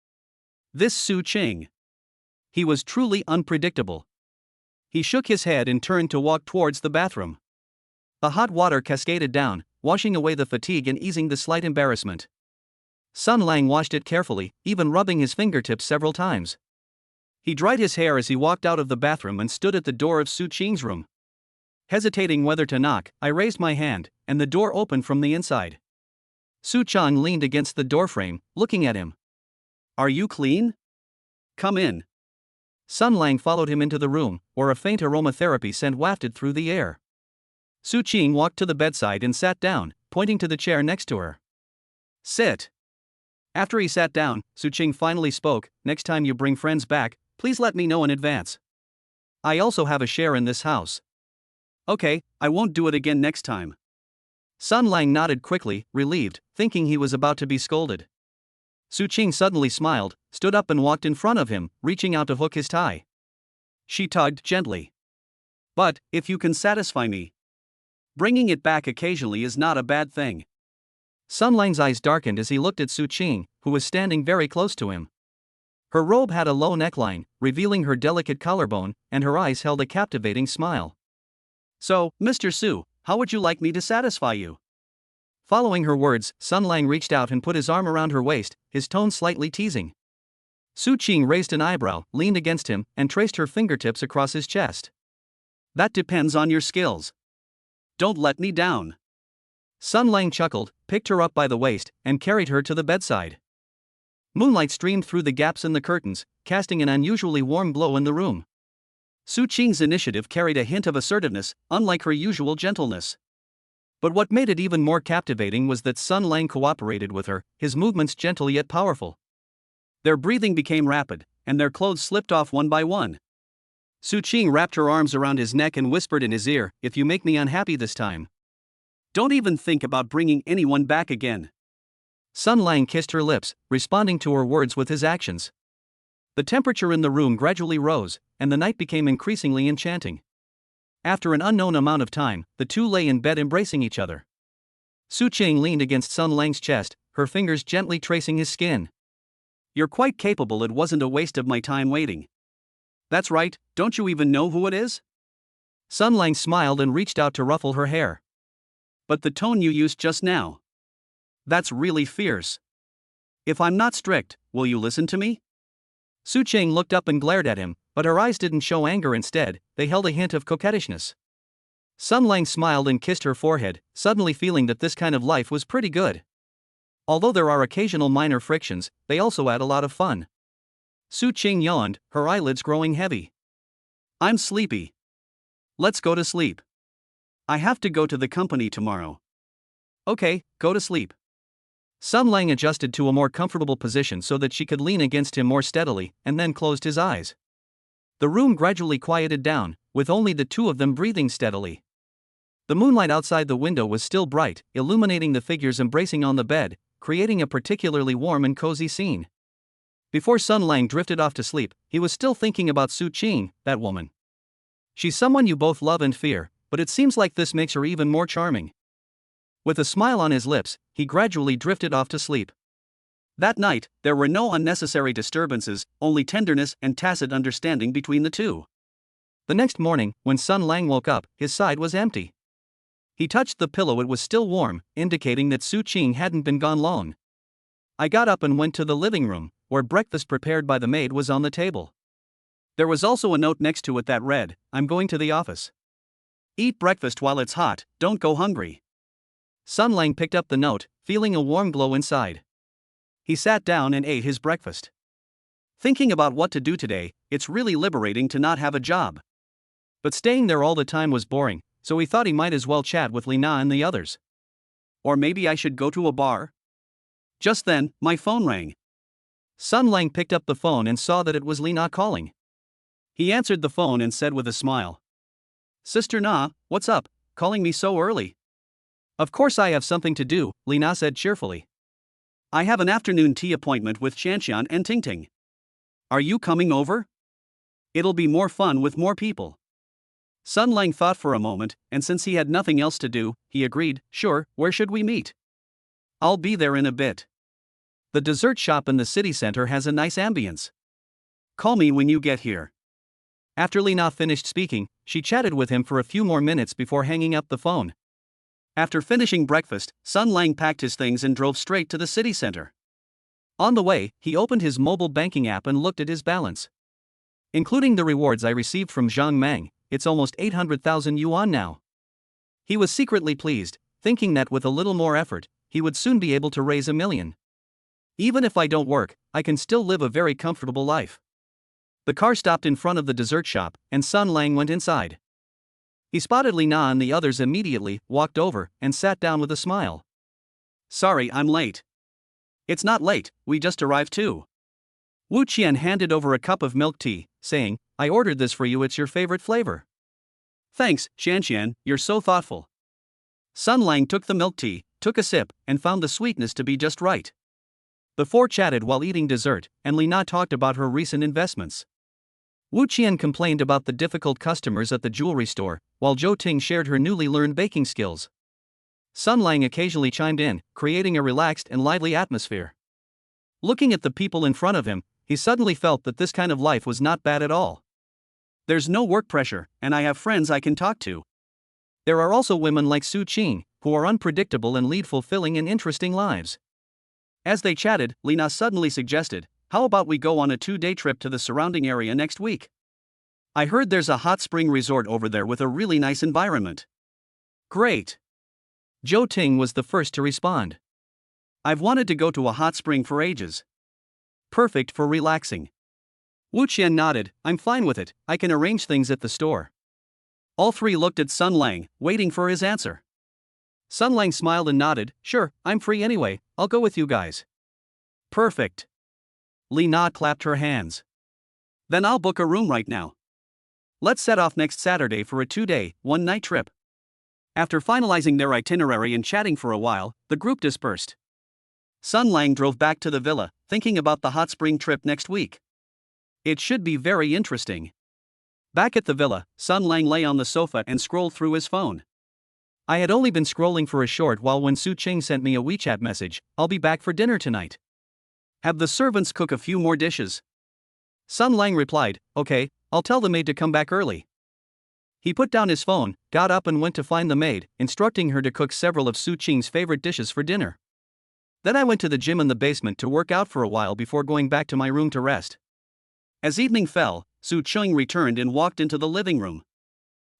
This Su Qing. He was truly unpredictable. He shook his head and turned to walk towards the bathroom. The hot water cascaded down, washing away the fatigue and easing the slight embarrassment. Sun Lang washed it carefully, even rubbing his fingertips several times. He dried his hair as he walked out of the bathroom and stood at the door of Su Qing's room. Hesitating whether to knock, I raised my hand, and the door opened from the inside. Su Qing leaned against the doorframe, looking at him. "Are you clean? Come in." Sun Lang followed him into the room, where a faint aromatherapy scent wafted through the air. Su Qing walked to the bedside and sat down, pointing to the chair next to her. "Sit." After he sat down, Su Qing finally spoke, "Next time you bring friends back, please let me know in advance. I also have a share in this house." "Okay, I won't do it again next time." Sun Lang nodded quickly, relieved, thinking he was about to be scolded. Su Qing suddenly smiled, stood up and walked in front of him, reaching out to hook his tie. She tugged gently. "But, if you can satisfy me, bringing it back occasionally is not a bad thing." Sun Lang's eyes darkened as he looked at Su Qing, who was standing very close to him. Her robe had a low neckline, revealing her delicate collarbone, and her eyes held a captivating smile. So, Mr. Su, how would you like me to satisfy you? Following her words, Sun Lang reached out and put his arm around her waist, his tone slightly teasing. Su Qing raised an eyebrow, leaned against him, and traced her fingertips across his chest. That depends on your skills. Don't let me down. Sun Lang chuckled, picked her up by the waist, and carried her to the bedside. Moonlight streamed through the gaps in the curtains, casting an unusually warm glow in the room. Su Qing's initiative carried a hint of assertiveness, unlike her usual gentleness. But what made it even more captivating was that Sun Lang cooperated with her, his movements gentle yet powerful. Their breathing became rapid, and their clothes slipped off one by one. Su Qing wrapped her arms around his neck and whispered in his ear, "If you make me unhappy this time, don't even think about bringing anyone back again." Sun Lang kissed her lips, responding to her words with his actions. The temperature in the room gradually rose, and the night became increasingly enchanting. After an unknown amount of time, the two lay in bed embracing each other. Su Qing leaned against Sun Lang's chest, her fingers gently tracing his skin. "You're quite capable. It wasn't a waste of my time waiting." "That's right, don't you even know who it is?" Sun Lang smiled and reached out to ruffle her hair. "But the tone you used just now. That's really fierce. If I'm not strict, will you listen to me?" Su Qing looked up and glared at him, but her eyes didn't show anger. Instead, they held a hint of coquettishness. Sun Lang smiled and kissed her forehead, suddenly feeling that this kind of life was pretty good. Although there are occasional minor frictions, they also add a lot of fun. Su Qing yawned, her eyelids growing heavy. "I'm sleepy. Let's go to sleep. I have to go to the company tomorrow." "Okay, go to sleep." Sun Lang adjusted to a more comfortable position so that she could lean against him more steadily, and then closed his eyes. The room gradually quieted down, with only the two of them breathing steadily. The moonlight outside the window was still bright, illuminating the figures embracing on the bed, creating a particularly warm and cozy scene. Before Sun Lang drifted off to sleep, he was still thinking about Su Qing, that woman. She's someone you both love and fear, but it seems like this makes her even more charming. With a smile on his lips, he gradually drifted off to sleep. That night, there were no unnecessary disturbances, only tenderness and tacit understanding between the two. The next morning, when Sun Lang woke up, his side was empty. He touched the pillow. It was still warm, indicating that Su Qing hadn't been gone long. I got up and went to the living room, where breakfast prepared by the maid was on the table. There was also a note next to it that read, "I'm going to the office. Eat breakfast while it's hot, don't go hungry." Sun Lang picked up the note, feeling a warm glow inside. He sat down and ate his breakfast. Thinking about what to do today, it's really liberating to not have a job. But staying there all the time was boring, so he thought he might as well chat with Lina and the others. Or maybe I should go to a bar? Just then, my phone rang. Sun Lang picked up the phone and saw that it was Lina calling. He answered the phone and said with a smile, "Sister Na, what's up, calling me so early?" "Of course I have something to do," Lina said cheerfully. "I have an afternoon tea appointment with Qianqian and Tingting. Are you coming over? It'll be more fun with more people." Sun Lang thought for a moment, and since he had nothing else to do, he agreed, "Sure, where should we meet?" "I'll be there in a bit. The dessert shop in the city center has a nice ambience. Call me when you get here." After Lina finished speaking, she chatted with him for a few more minutes before hanging up the phone. After finishing breakfast, Sun Lang packed his things and drove straight to the city center. On the way, he opened his mobile banking app and looked at his balance. Including the rewards I received from Zhang Meng, it's almost 800,000 yuan now. He was secretly pleased, thinking that with a little more effort, he would soon be able to raise 1 million. Even if I don't work, I can still live a very comfortable life. The car stopped in front of the dessert shop, and Sun Lang went inside. He spotted Lina and the others immediately, walked over, and sat down with a smile. "Sorry, I'm late." "It's not late, we just arrived too." Wu Qian handed over a cup of milk tea, saying, "I ordered this for you, it's your favorite flavor." "Thanks, Qianqian, you're so thoughtful." Sun Lang took the milk tea, took a sip, and found the sweetness to be just right. The four chatted while eating dessert, and Lina talked about her recent investments. Wu Qian complained about the difficult customers at the jewelry store, while Zhou Ting shared her newly learned baking skills. Sun Lang occasionally chimed in, creating a relaxed and lively atmosphere. Looking at the people in front of him, He suddenly felt that this kind of life was not bad at all. There's no work pressure, and I have friends I can talk to. There are also women like Su Qing, who are unpredictable and lead fulfilling and interesting lives. As they chatted, Lena suddenly suggested, how about we go on a 2-day trip to the surrounding area next week? I heard there's a hot spring resort over there with a really nice environment. Great. Zhou Ting was the first to respond. I've wanted to go to a hot spring for ages. Perfect for relaxing. Wu Qian nodded, I'm fine with it, I can arrange things at the store. All three looked at Sun Lang, waiting for his answer. Sun Lang smiled and nodded, sure, I'm free anyway, I'll go with you guys. Perfect. Li Na clapped her hands. Then I'll book a room right now. Let's set off next Saturday for a 2-day, 1-night trip. After finalizing their itinerary and chatting for a while, the group dispersed. Sun Lang drove back to the villa, thinking about the hot spring trip next week. It should be very interesting. Back at the villa, Sun Lang lay on the sofa and scrolled through his phone. I had only been scrolling for a short while when Su Qing sent me a WeChat message, I'll be back for dinner tonight. Have the servants cook a few more dishes? Sun Lang replied, okay, I'll tell the maid to come back early. He put down his phone, got up and went to find the maid, instructing her to cook several of Su Qing's favorite dishes for dinner. Then I went to the gym in the basement to work out for a while before going back to my room to rest. As evening fell, Su Qing returned and walked into the living room.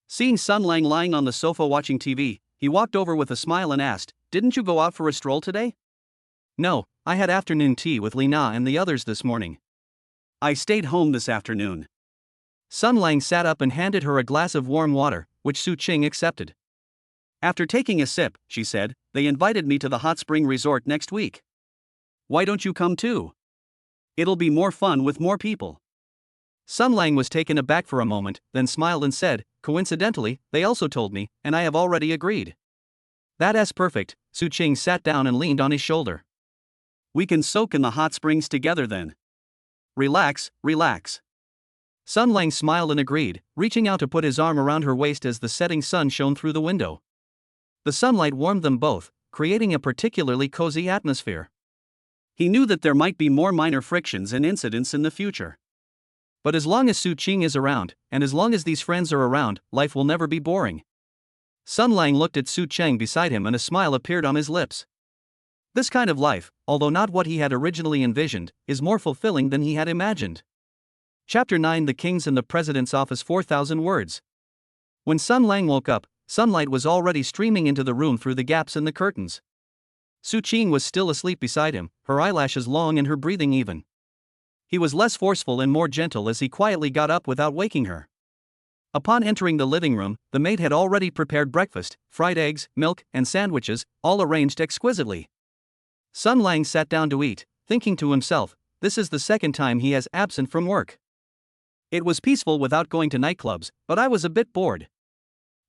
Seeing Sun Lang lying on the sofa watching TV, he walked over with a smile and asked, didn't you go out for a stroll today? No, I had afternoon tea with Li Na and the others this morning. I stayed home this afternoon. Sun Lang sat up and handed her a glass of warm water, which Su Qing accepted. After taking a sip, she said, they invited me to the hot spring resort next week. Why don't you come too? It'll be more fun with more people. Sun Lang was taken aback for a moment, then smiled and said, coincidentally, they also told me, and I have already agreed. That's perfect. Su Qing sat down and leaned on his shoulder. We can soak in the hot springs together then. Relax, relax. Sun Lang smiled and agreed, reaching out to put his arm around her waist as the setting sun shone through the window. The sunlight warmed them both, creating a particularly cozy atmosphere. He knew that there might be more minor frictions and incidents in the future. But as long as Su Qing is around, and as long as these friends are around, life will never be boring. Sun Lang looked at Su Cheng beside him and a smile appeared on his lips. This kind of life, although not what he had originally envisioned, is more fulfilling than he had imagined. Chapter 9: The King's and the President's Office. 4,000 words. When Sun Lang woke up, sunlight was already streaming into the room through the gaps in the curtains. Su Qing was still asleep beside him, her eyelashes long and her breathing even. He was less forceful and more gentle as he quietly got up without waking her. Upon entering the living room, the maid had already prepared breakfast, fried eggs, milk, and sandwiches, all arranged exquisitely. Sun Lang sat down to eat, thinking to himself, this is the second time he has absent from work. It was peaceful without going to nightclubs, but I was a bit bored.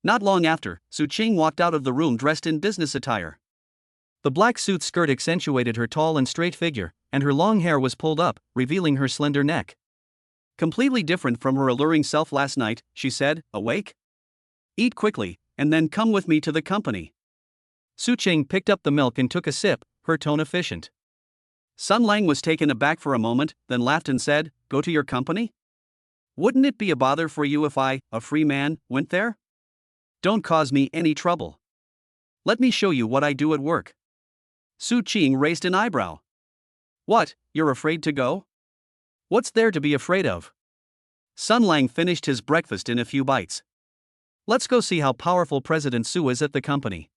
Not long after, Su Qing walked out of the room dressed in business attire. The black suit skirt accentuated her tall and straight figure, and her long hair was pulled up, revealing her slender neck. Completely different from her alluring self last night, she said, awake? Eat quickly, and then come with me to the company. Su Qing picked up the milk and took a sip, her tone efficient. Sun Lang was taken aback for a moment, then laughed and said, go to your company? Wouldn't it be a bother for you if I, a free man, went there? Don't cause me any trouble. Let me show you what I do at work. Su Qing raised an eyebrow. What, you're afraid to go? What's there to be afraid of? Sun Lang finished his breakfast in a few bites. Let's go see how powerful President Su is at the company.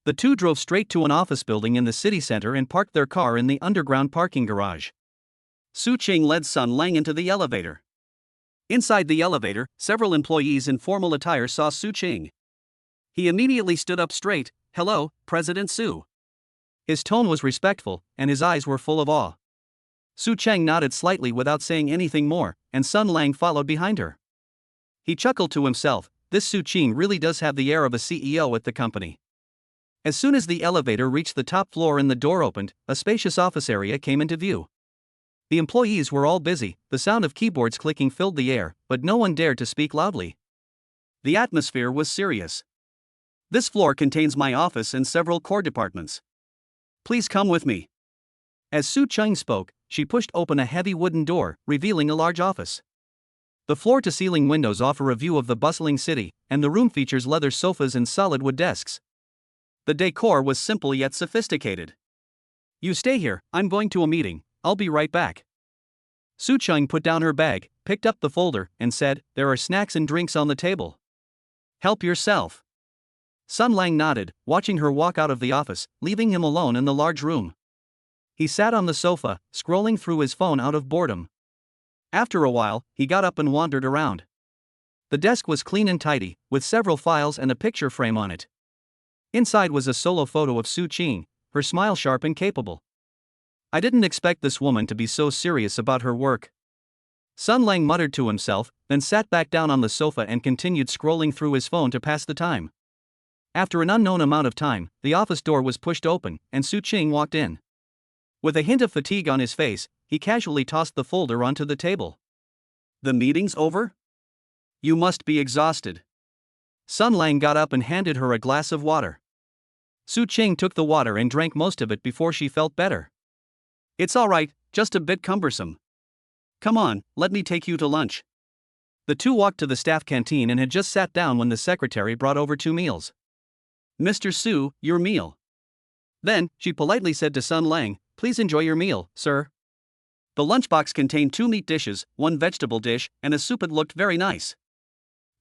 The two drove straight to an office building in the city center and parked their car in the underground parking garage. Su Qing led Sun Lang into the elevator. Inside the elevator, several employees in formal attire saw Su Qing. He immediately stood up straight. Hello, President Su. His tone was respectful, and his eyes were full of awe. Su Cheng nodded slightly without saying anything more, and Sun Lang followed behind her. He chuckled to himself, this Su Qing really does have the air of a CEO at the company. As soon as the elevator reached the top floor and the door opened, a spacious office area came into view. The employees were all busy, the sound of keyboards clicking filled the air, but no one dared to speak loudly. The atmosphere was serious. This floor contains my office and several core departments. Please come with me. As Su Cheng spoke, she pushed open a heavy wooden door, revealing a large office. The floor-to-ceiling windows offer a view of the bustling city, and the room features leather sofas and solid wood desks. The decor was simple yet sophisticated. "You stay here, I'm going to a meeting, I'll be right back." Su Cheng put down her bag, picked up the folder, and said, "There are snacks and drinks on the table. Help yourself." Sun Lang nodded, watching her walk out of the office, leaving him alone in the large room. He sat on the sofa, scrolling through his phone out of boredom. After a while, he got up and wandered around. The desk was clean and tidy, with several files and a picture frame on it. Inside was a solo photo of Su Qing, her smile sharp and capable. "I didn't expect this woman to be so serious about her work." Sun Lang muttered to himself, then sat back down on the sofa and continued scrolling through his phone to pass the time. After an unknown amount of time, the office door was pushed open, and Su Qing walked in. With a hint of fatigue on his face, he casually tossed the folder onto the table. "The meeting's over? You must be exhausted." Sun Lang got up and handed her a glass of water. Su Qing took the water and drank most of it before she felt better. "It's all right, just a bit cumbersome. Come on, let me take you to lunch." The two walked to the staff canteen and had just sat down when the secretary brought over 2 meals. "Mr. Su, your meal." Then, she politely said to Sun Lang, "Please enjoy your meal, sir." The lunchbox contained 2 meat dishes, 1 vegetable dish, and a soup that looked very nice.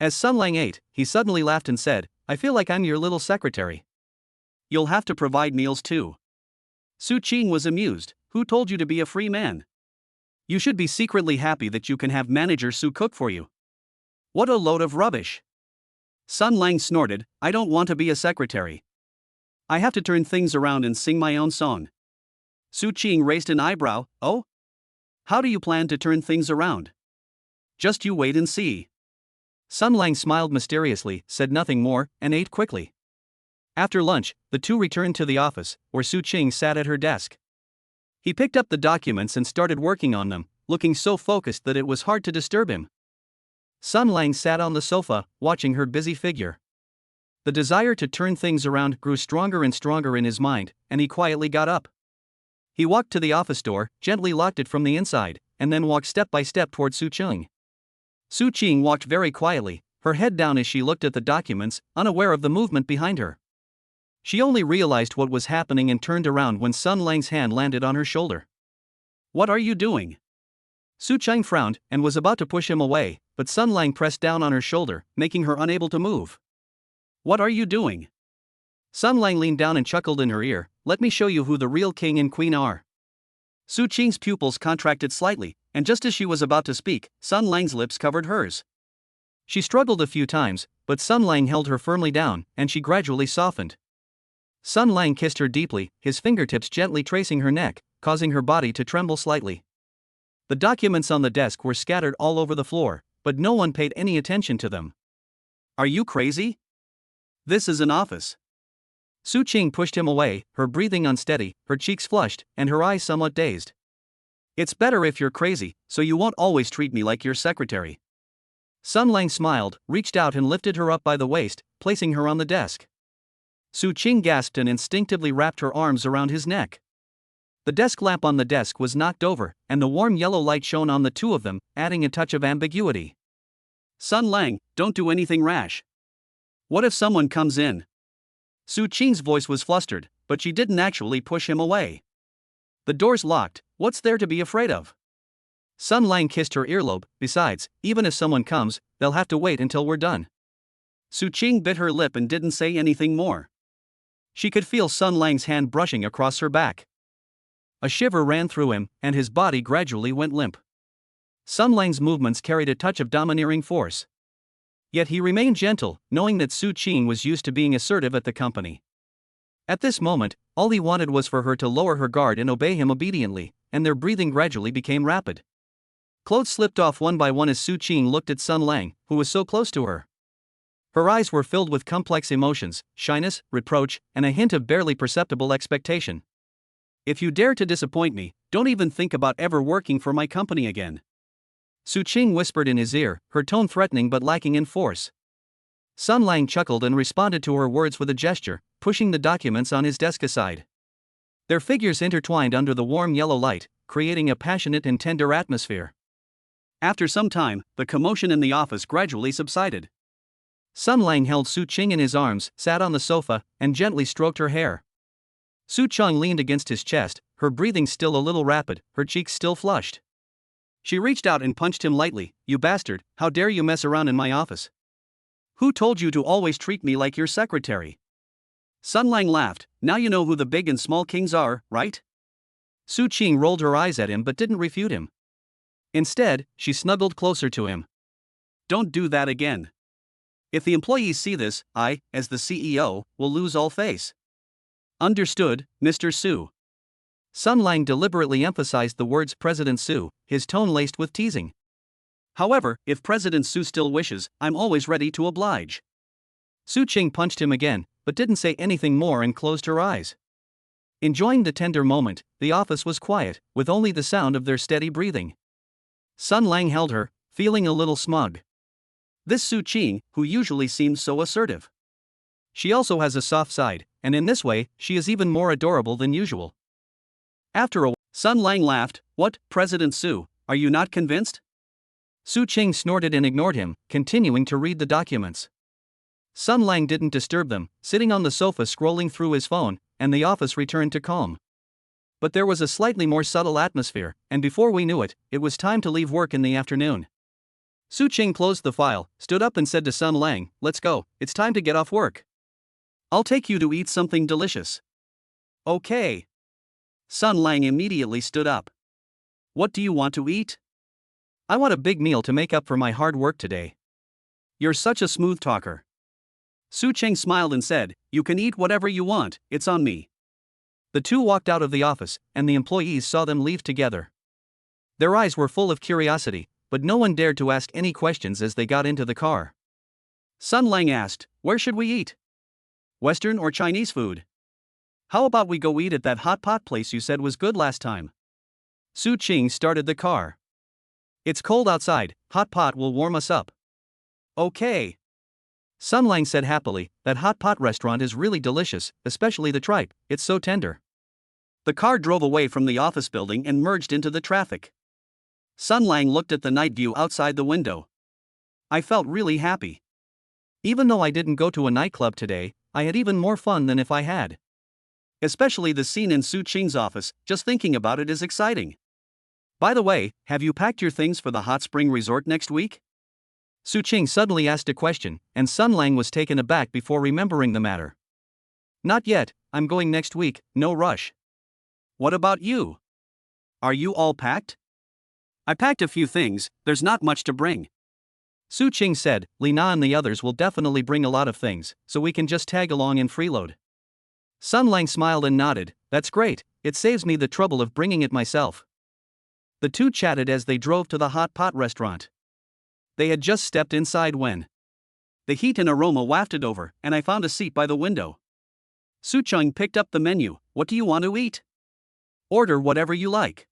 As Sun Lang ate, he suddenly laughed and said, "I feel like I'm your little secretary. You'll have to provide meals too." Su Qing was amused. "Who told you to be a free man? You should be secretly happy that you can have manager Su cook for you." "What a load of rubbish." Sun Lang snorted, "I don't want to be a secretary. I have to turn things around and sing my own song." Su Qing raised an eyebrow. "Oh? How do you plan to turn things around?" "Just you wait and see." Sun Lang smiled mysteriously, said nothing more, and ate quickly. After lunch, the two returned to the office, where Su Qing sat at her desk. He picked up the documents and started working on them, looking so focused that it was hard to disturb him. Sun Lang sat on the sofa, watching her busy figure. The desire to turn things around grew stronger and stronger in his mind, and he quietly got up. He walked to the office door, gently locked it from the inside, and then walked step by step toward Su Qing. Su Qing walked very quietly, her head down as she looked at the documents, unaware of the movement behind her. She only realized what was happening and turned around when Sun Lang's hand landed on her shoulder. "What are you doing?" Su Qing frowned and was about to push him away, but Sun Lang pressed down on her shoulder, making her unable to move. "What are you doing?" Sun Lang leaned down and chuckled in her ear, "Let me show you who the real king and queen are." Su Qing's pupils contracted slightly, and just as she was about to speak, Sun Lang's lips covered hers. She struggled a few times, but Sun Lang held her firmly down, and she gradually softened. Sun Lang kissed her deeply, his fingertips gently tracing her neck, causing her body to tremble slightly. The documents on the desk were scattered all over the floor, but no one paid any attention to them. "Are you crazy? This is an office." Su Qing pushed him away, her breathing unsteady, her cheeks flushed, and her eyes somewhat dazed. "It's better if you're crazy, so you won't always treat me like your secretary." Sun Lang smiled, reached out and lifted her up by the waist, placing her on the desk. Su Qing gasped and instinctively wrapped her arms around his neck. The desk lamp on the desk was knocked over, and the warm yellow light shone on the two of them, adding a touch of ambiguity. "Sun Lang, don't do anything rash. What if someone comes in?" Su Qing's voice was flustered, but she didn't actually push him away. "The door's locked, what's there to be afraid of?" Sun Lang kissed her earlobe. "Besides, even if someone comes, they'll have to wait until we're done." Su Qing bit her lip and didn't say anything more. She could feel Sun Lang's hand brushing across her back. A shiver ran through him, and his body gradually went limp. Sun Lang's movements carried a touch of domineering force. Yet he remained gentle, knowing that Su Qing was used to being assertive at the company. At this moment, all he wanted was for her to lower her guard and obey him obediently, and their breathing gradually became rapid. Clothes slipped off one by one as Su Qing looked at Sun Lang, who was so close to her. Her eyes were filled with complex emotions, shyness, reproach, and a hint of barely perceptible expectation. "If you dare to disappoint me, don't even think about ever working for my company again." Su Qing whispered in his ear, her tone threatening but lacking in force. Sun Lang chuckled and responded to her words with a gesture, pushing the documents on his desk aside. Their figures intertwined under the warm yellow light, creating a passionate and tender atmosphere. After some time, the commotion in the office gradually subsided. Sun Lang held Su Qing in his arms, sat on the sofa, and gently stroked her hair. Su Cheng leaned against his chest, her breathing still a little rapid, her cheeks still flushed. She reached out and punched him lightly. "You bastard, how dare you mess around in my office? Who told you to always treat me like your secretary?" Sun Lang laughed. "Now you know who the big and small kings are, right?" Su Qing rolled her eyes at him but didn't refute him. Instead, she snuggled closer to him. "Don't do that again. If the employees see this, I, as the CEO, will lose all face." "Understood, Mr. Su." Sun Lang deliberately emphasized the words President Su, his tone laced with teasing. "However, if President Su still wishes, I'm always ready to oblige." Su Qing punched him again, but didn't say anything more and closed her eyes. Enjoying the tender moment, the office was quiet, with only the sound of their steady breathing. Sun Lang held her, feeling a little smug. This Su Qing, who usually seems so assertive. She also has a soft side, and in this way, she is even more adorable than usual. After a while, Sun Lang laughed. "What, President Su, are you not convinced?" Su Qing snorted and ignored him, continuing to read the documents. Sun Lang didn't disturb them, sitting on the sofa scrolling through his phone, and the office returned to calm. But there was a slightly more subtle atmosphere, and before we knew it, it was time to leave work in the afternoon. Su Qing closed the file, stood up and said to Sun Lang, "Let's go, it's time to get off work. I'll take you to eat something delicious." "Okay." Sun Lang immediately stood up. "What do you want to eat?" "I want a big meal to make up for my hard work today." "You're such a smooth talker." Su Qing smiled and said, "You can eat whatever you want, it's on me." The two walked out of the office, and the employees saw them leave together. Their eyes were full of curiosity, but no one dared to ask any questions as they got into the car. Sun Lang asked, "Where should we eat? Western or Chinese food? How about we go eat at that hot pot place you said was good last time?" Su Qing started the car. "It's cold outside, hot pot will warm us up." "Okay." Sun Lang said happily, "That hot pot restaurant is really delicious, especially the tripe, it's so tender." The car drove away from the office building and merged into the traffic. Sun Lang looked at the night view outside the window. "I felt really happy. Even though I didn't go to a nightclub today, I had even more fun than if I had. Especially the scene in Su Qing's office, just thinking about it is exciting. By the way, have you packed your things for the hot spring resort next week?" Su Qing suddenly asked a question, and Sun Lang was taken aback before remembering the matter. "Not yet, I'm going next week, no rush." "What about you? Are you all packed?" "I packed a few things, there's not much to bring." Su Qing said, "Lina and the others will definitely bring a lot of things, so we can just tag along and freeload." Sun Lang smiled and nodded, "That's great, it saves me the trouble of bringing it myself." The two chatted as they drove to the hot pot restaurant. They had just stepped inside when the heat and aroma wafted over, and I found a seat by the window. Su Qing picked up the menu. "What do you want to eat?" "Order whatever you like."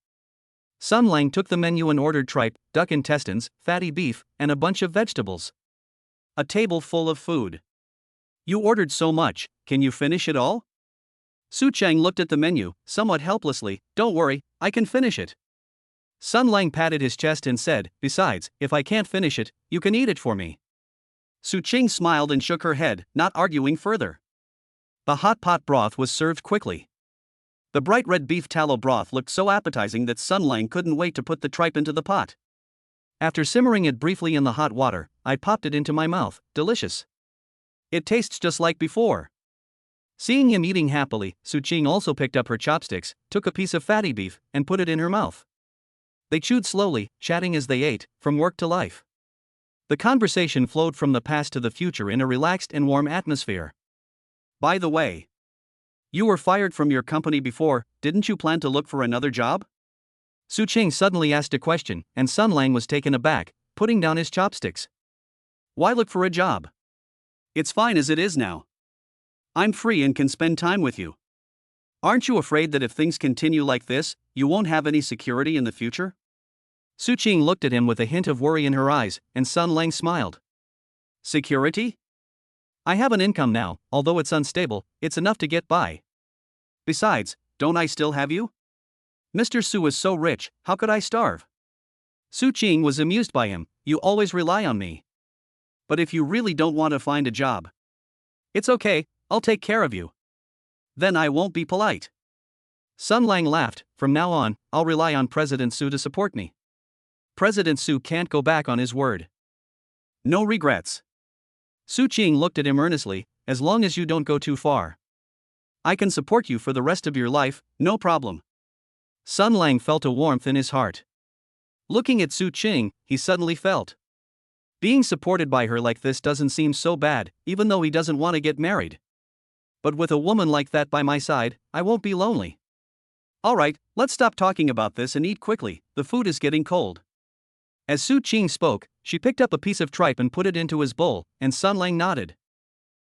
Sun Lang took the menu and ordered tripe, duck intestines, fatty beef, and a bunch of vegetables. A table full of food. "You ordered so much, can you finish it all?" Su Qing looked at the menu, somewhat helplessly. "Don't worry, I can finish it." Sun Lang patted his chest and said, "Besides, if I can't finish it, you can eat it for me." Su Qing smiled and shook her head, not arguing further. The hot pot broth was served quickly. The bright red beef tallow broth looked so appetizing that Sun Lang couldn't wait to put the tripe into the pot. After simmering it briefly in the hot water, I popped it into my mouth. Delicious. It tastes just like before. Seeing him eating happily, Su Qing also picked up her chopsticks, took a piece of fatty beef, and put it in her mouth. They chewed slowly, chatting as they ate, from work to life. The conversation flowed from the past to the future in a relaxed and warm atmosphere. "By the way, you were fired from your company before, didn't you plan to look for another job?" Su Qing suddenly asked a question, and Sun Lang was taken aback, putting down his chopsticks. "Why look for a job? It's fine as it is now. I'm free and can spend time with you. Aren't you afraid that if things continue like this, you won't have any security in the future?" Su Qing looked at him with a hint of worry in her eyes, and Sun Lang smiled. "Security? I have an income now, although it's unstable, it's enough to get by. Besides, don't I still have you?" Mr. Su is so rich, how could I starve? Su Qing was amused by him. You always rely on me. But if you really don't want to find a job, it's okay, I'll take care of you. Then I won't be polite. Sun Lang laughed. From now on, I'll rely on President Su to support me. President Su can't go back on his word. No regrets. Su Qing looked at him earnestly. As long as you don't go too far, I can support you for the rest of your life, no problem. Sun Lang felt a warmth in his heart. Looking at Su Qing, he suddenly felt being supported by her like this doesn't seem so bad, even though he doesn't want to get married. But with a woman like that by my side, I won't be lonely. Alright, let's stop talking about this and eat quickly, the food is getting cold. As Su Qing spoke, she picked up a piece of tripe and put it into his bowl, and Sun Lang nodded.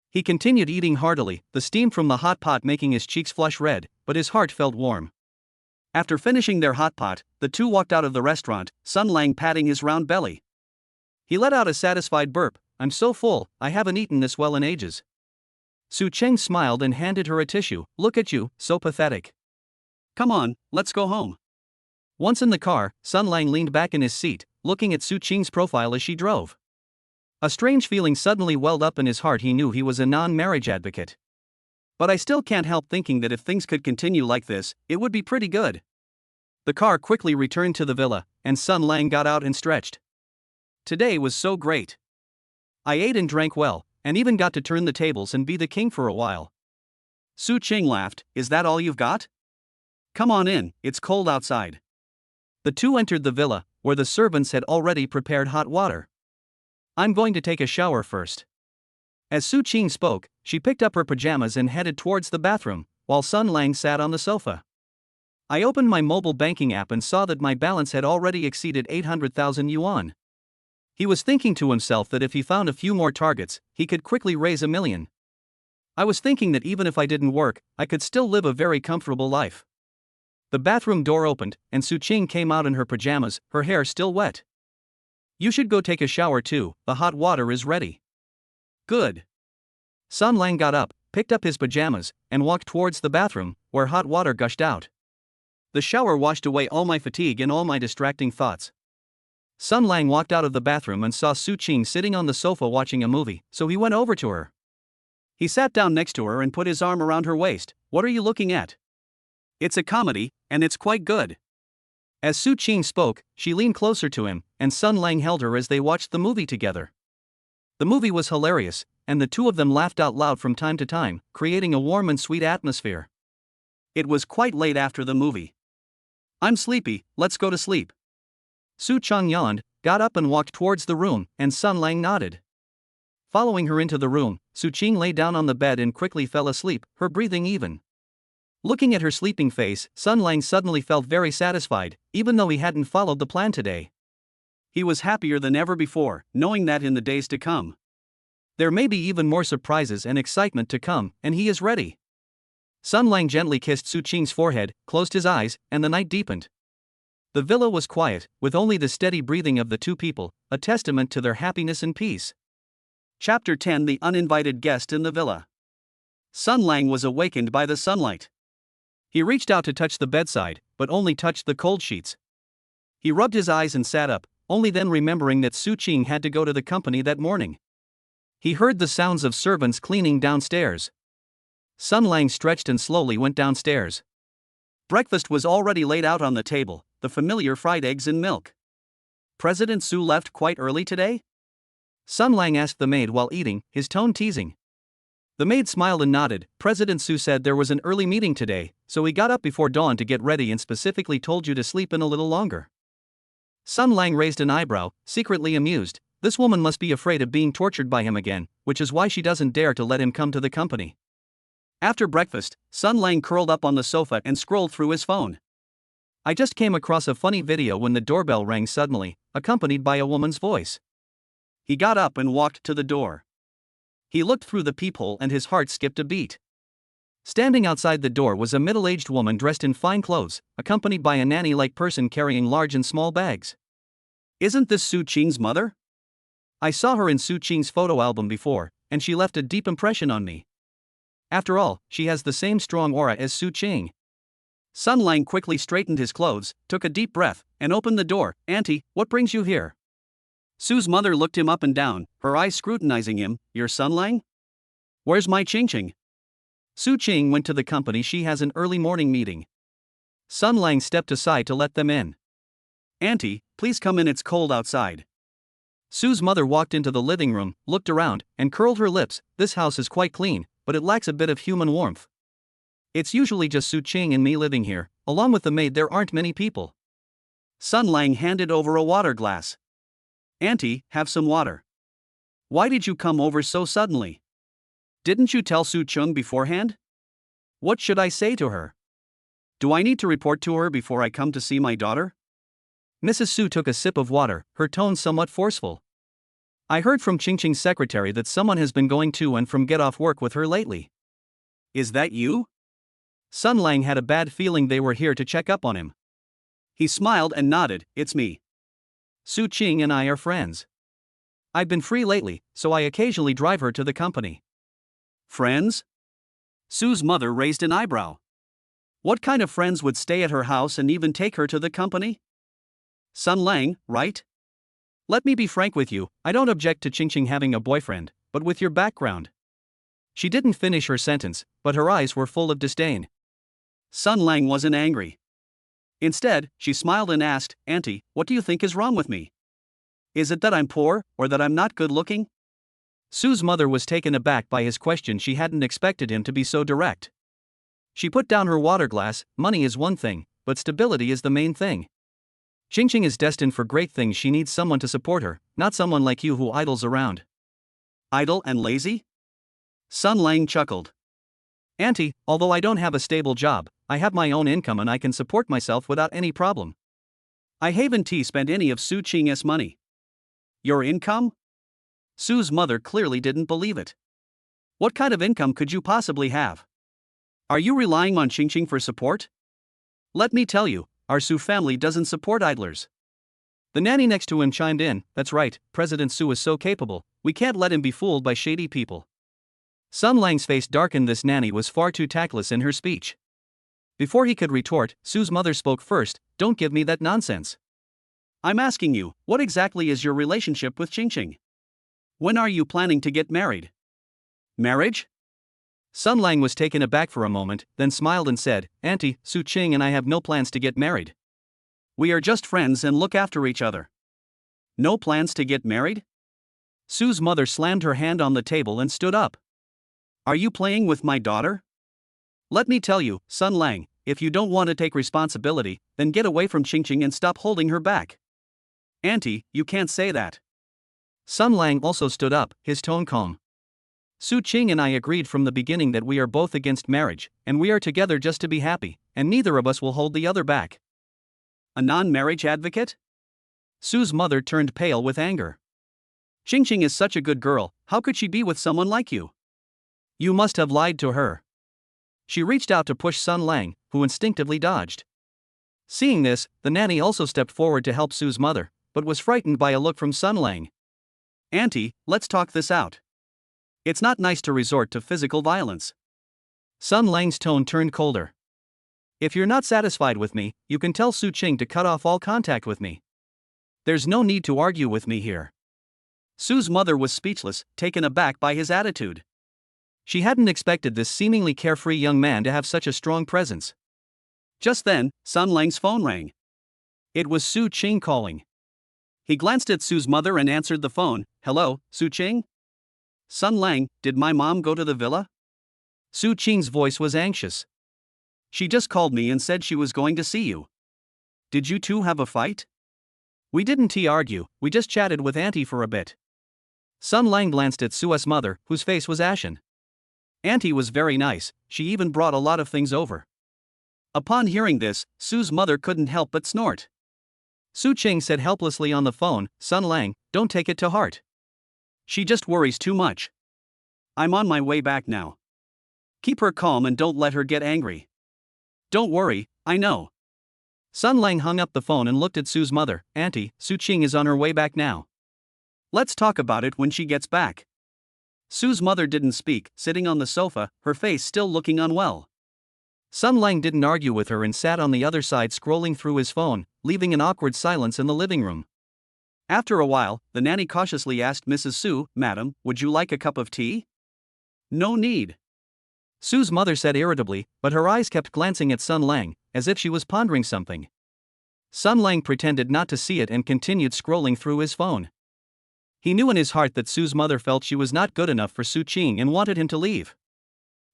He continued eating heartily, the steam from the hot pot making his cheeks flush red, but his heart felt warm. After finishing their hot pot, the two walked out of the restaurant, Sun Lang patting his round belly. He let out a satisfied burp. I'm so full, I haven't eaten this well in ages. Su Cheng smiled and handed her a tissue. Look at you, so pathetic. Come on, let's go home. Once in the car, Sun Lang leaned back in his seat, looking at Su Qing's profile as she drove. A strange feeling suddenly welled up in his heart. He knew he was a non-marriage advocate. But I still can't help thinking that if things could continue like this, it would be pretty good. The car quickly returned to the villa, and Sun Lang got out and stretched. Today was so great. I ate and drank well, and even got to turn the tables and be the king for a while. Su Qing laughed. Is that all you've got? Come on in, it's cold outside. The two entered the villa, where the servants had already prepared hot water. I'm going to take a shower first. As Su Qing spoke, she picked up her pajamas and headed towards the bathroom, while Sun Lang sat on the sofa. I opened my mobile banking app and saw that my balance had already exceeded 800,000 yuan. He was thinking to himself that if he found a few more targets, he could quickly raise 1 million. I was thinking that even if I didn't work, I could still live a very comfortable life. The bathroom door opened, and Su Qing came out in her pajamas, her hair still wet. You should go take a shower too, the hot water is ready. Good. Sun Lang got up, picked up his pajamas, and walked towards the bathroom, where hot water gushed out. The shower washed away all my fatigue and all my distracting thoughts. Sun Lang walked out of the bathroom and saw Su Qing sitting on the sofa watching a movie, so he went over to her. He sat down next to her and put his arm around her waist. What are you looking at? It's a comedy, and it's quite good. As Su Qing spoke, she leaned closer to him, and Sun Lang held her as they watched the movie together. The movie was hilarious, and the two of them laughed out loud from time to time, creating a warm and sweet atmosphere. It was quite late after the movie. I'm sleepy, let's go to sleep. Su Cheng yawned, got up and walked towards the room, and Sun Lang nodded. Following her into the room, Su Qing lay down on the bed and quickly fell asleep, her breathing even. Looking at her sleeping face, Sun Lang suddenly felt very satisfied, even though he hadn't followed the plan today. He was happier than ever before, knowing that in the days to come, there may be even more surprises and excitement to come, and he is ready. Sun Lang gently kissed Su Qing's forehead, closed his eyes, and the night deepened. The villa was quiet, with only the steady breathing of the two people, a testament to their happiness and peace. Chapter 10: The Uninvited Guest in the Villa. Sun Lang was awakened by the sunlight. He reached out to touch the bedside, but only touched the cold sheets. He rubbed his eyes and sat up, only then remembering that Su Qing had to go to the company that morning. He heard the sounds of servants cleaning downstairs. Sun Lang stretched and slowly went downstairs. Breakfast was already laid out on the table, the familiar fried eggs and milk. President Su left quite early today? Sun Lang asked the maid while eating, his tone teasing. The maid smiled and nodded. President Su said there was an early meeting today, so he got up before dawn to get ready and specifically told you to sleep in a little longer. Sun Lang raised an eyebrow, secretly amused. This woman must be afraid of being tortured by him again, which is why she doesn't dare to let him come to the company. After breakfast, Sun Lang curled up on the sofa and scrolled through his phone. I just came across a funny video when the doorbell rang suddenly, accompanied by a woman's voice. He got up and walked to the door. He looked through the peephole and his heart skipped a beat. Standing outside the door was a middle-aged woman dressed in fine clothes, accompanied by a nanny-like person carrying large and small bags. Isn't this Su Qing's mother? I saw her in Su Qing's photo album before, and she left a deep impression on me. After all, she has the same strong aura as Su Qing. Sun Lang quickly straightened his clothes, took a deep breath, and opened the door. Auntie, what brings you here? Su's mother looked him up and down, her eyes scrutinizing him. You're Sun Lang? Where's my Ching Ching? Su Ching went to the company. She has an early morning meeting. Sun Lang stepped aside to let them in. Auntie, please come in, it's cold outside. Su's mother walked into the living room, looked around, and curled her lips. This house is quite clean, but it lacks a bit of human warmth. It's usually just Su Ching and me living here, along with the maid. There aren't many people. Sun Lang handed over a water glass. Auntie, have some water. Why did you come over so suddenly? Didn't you tell Su Chung beforehand? What should I say to her? Do I need to report to her before I come to see my daughter? Mrs. Su took a sip of water, her tone somewhat forceful. I heard from Ching Ching's secretary that someone has been going to and from get off work with her lately. Is that you? Sun Lang had a bad feeling they were here to check up on him. He smiled and nodded. It's me. Su Ching and I are friends. I've been free lately, so I occasionally drive her to the company. Friends? Su's mother raised an eyebrow. What kind of friends would stay at her house and even take her to the company? Sun Lang, right? Let me be frank with you, I don't object to Ching Ching having a boyfriend, but with your background. She didn't finish her sentence, but her eyes were full of disdain. Sun Lang wasn't angry. Instead, she smiled and asked, Auntie, what do you think is wrong with me? Is it that I'm poor, or that I'm not good looking? Su's mother was taken aback by his question. She hadn't expected him to be so direct. She put down her water glass. Money is one thing, but stability is the main thing. Ching Ching is destined for great things. She needs someone to support her, not someone like you who idles around. Idle and lazy? Sun Lang chuckled. Auntie, although I don't have a stable job, I have my own income and I can support myself without any problem. I haven't spent any of Su Ching's money. Your income? Su's mother clearly didn't believe it. What kind of income could you possibly have? Are you relying on Ching Ching for support? Let me tell you, our Su family doesn't support idlers. The nanny next to him chimed in, that's right, President Su is so capable, we can't let him be fooled by shady people. Sun Lang's face darkened. This nanny was far too tactless in her speech. Before he could retort, Su's mother spoke first. Don't give me that nonsense. I'm asking you, what exactly is your relationship with Ching Ching? When are you planning to get married? Marriage? Sun Lang was taken aback for a moment, then smiled and said, Auntie, Su Ching and I have no plans to get married. We are just friends and look after each other. No plans to get married? Su's mother slammed her hand on the table and stood up. Are you playing with my daughter? Let me tell you, Sun Lang, if you don't want to take responsibility, then get away from Ching Ching and stop holding her back. Auntie, you can't say that. Sun Lang also stood up, his tone calm. Su Ching and I agreed from the beginning that we are both against marriage, and we are together just to be happy, and neither of us will hold the other back. A non-marriage advocate? Su's mother turned pale with anger. Ching Ching is such a good girl, how could she be with someone like you? You must have lied to her. She reached out to push Sun Lang, who instinctively dodged. Seeing this, the nanny also stepped forward to help Su's mother, but was frightened by a look from Sun Lang. Auntie, let's talk this out. It's not nice to resort to physical violence. Sun Lang's tone turned colder. If you're not satisfied with me, you can tell Su Ching to cut off all contact with me. There's no need to argue with me here. Su's mother was speechless, taken aback by his attitude. She hadn't expected this seemingly carefree young man to have such a strong presence. Just then, Sun Lang's phone rang. It was Su Ching calling. He glanced at Su's mother and answered the phone. Hello, Su Ching? Sun Lang, did my mom go to the villa? Su Ching's voice was anxious. She just called me and said she was going to see you. Did you two have a fight? We didn't argue, we just chatted with Auntie for a bit. Sun Lang glanced at Su's mother, whose face was ashen. Auntie was very nice, she even brought a lot of things over. Upon hearing this, Su's mother couldn't help but snort. Su Ching said helplessly on the phone, Sun Lang, don't take it to heart. She just worries too much. I'm on my way back now. Keep her calm and don't let her get angry. Don't worry, I know. Sun Lang hung up the phone and looked at Su's mother. Auntie, Su Ching is on her way back now. Let's talk about it when she gets back. Su's mother didn't speak, sitting on the sofa, her face still looking unwell. Sun Lang didn't argue with her and sat on the other side scrolling through his phone, leaving an awkward silence in the living room. After a while, the nanny cautiously asked Mrs. Su, "Madam, would you like a cup of tea?" "No need," Su's mother said irritably, but her eyes kept glancing at Sun Lang, as if she was pondering something. Sun Lang pretended not to see it and continued scrolling through his phone. He knew in his heart that Su's mother felt she was not good enough for Su Qing and wanted him to leave.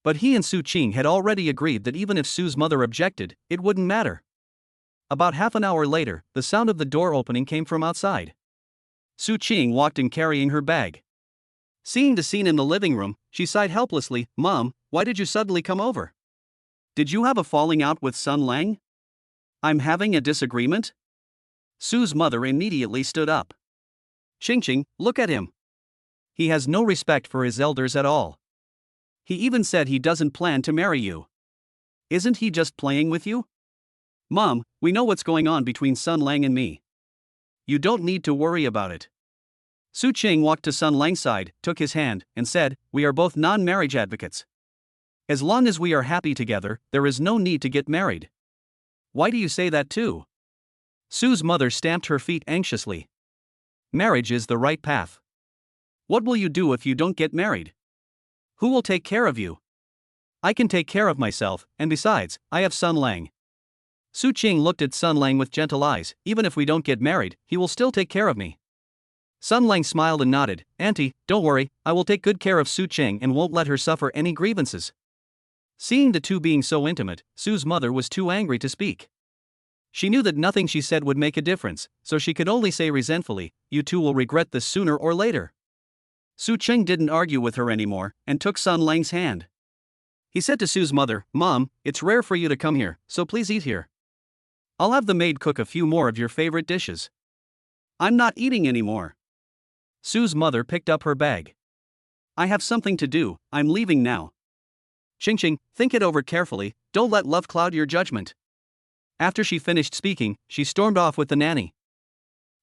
But he and Su Qing had already agreed that even if Su's mother objected, it wouldn't matter. About half an hour later, the sound of the door opening came from outside. Su Qing walked in carrying her bag. Seeing the scene in the living room, she sighed helplessly, "Mom, why did you suddenly come over? Did you have a falling out with Sun Lang?" "I'm having a disagreement?" Su's mother immediately stood up. "Qing, look at him. He has no respect for his elders at all. He even said he doesn't plan to marry you. Isn't he just playing with you?" "Mom, we know what's going on between Sun Lang and me. You don't need to worry about it." Su Qing walked to Sun Lang's side, took his hand, and said, "We are both non-marriage advocates. As long as we are happy together, there is no need to get married." "Why do you say that too?" Su's mother stamped her feet anxiously. "Marriage is the right path. What will you do if you don't get married? Who will take care of you?" "I can take care of myself, and besides, I have Sun Lang." Su Qing looked at Sun Lang with gentle eyes. "Even if we don't get married, he will still take care of me." Sun Lang smiled and nodded. "Auntie, don't worry, I will take good care of Su Qing and won't let her suffer any grievances." Seeing the two being so intimate, Su's mother was too angry to speak. She knew that nothing she said would make a difference, so she could only say resentfully, "You two will regret this sooner or later." Su Qing didn't argue with her anymore, and took Sun Lang's hand. He said to Su's mother, "Mom, it's rare for you to come here, so please eat here. I'll have the maid cook a few more of your favorite dishes." "I'm not eating anymore." Su's mother picked up her bag. "I have something to do, I'm leaving now." Qing, think it over carefully, don't let love cloud your judgment." After she finished speaking, she stormed off with the nanny.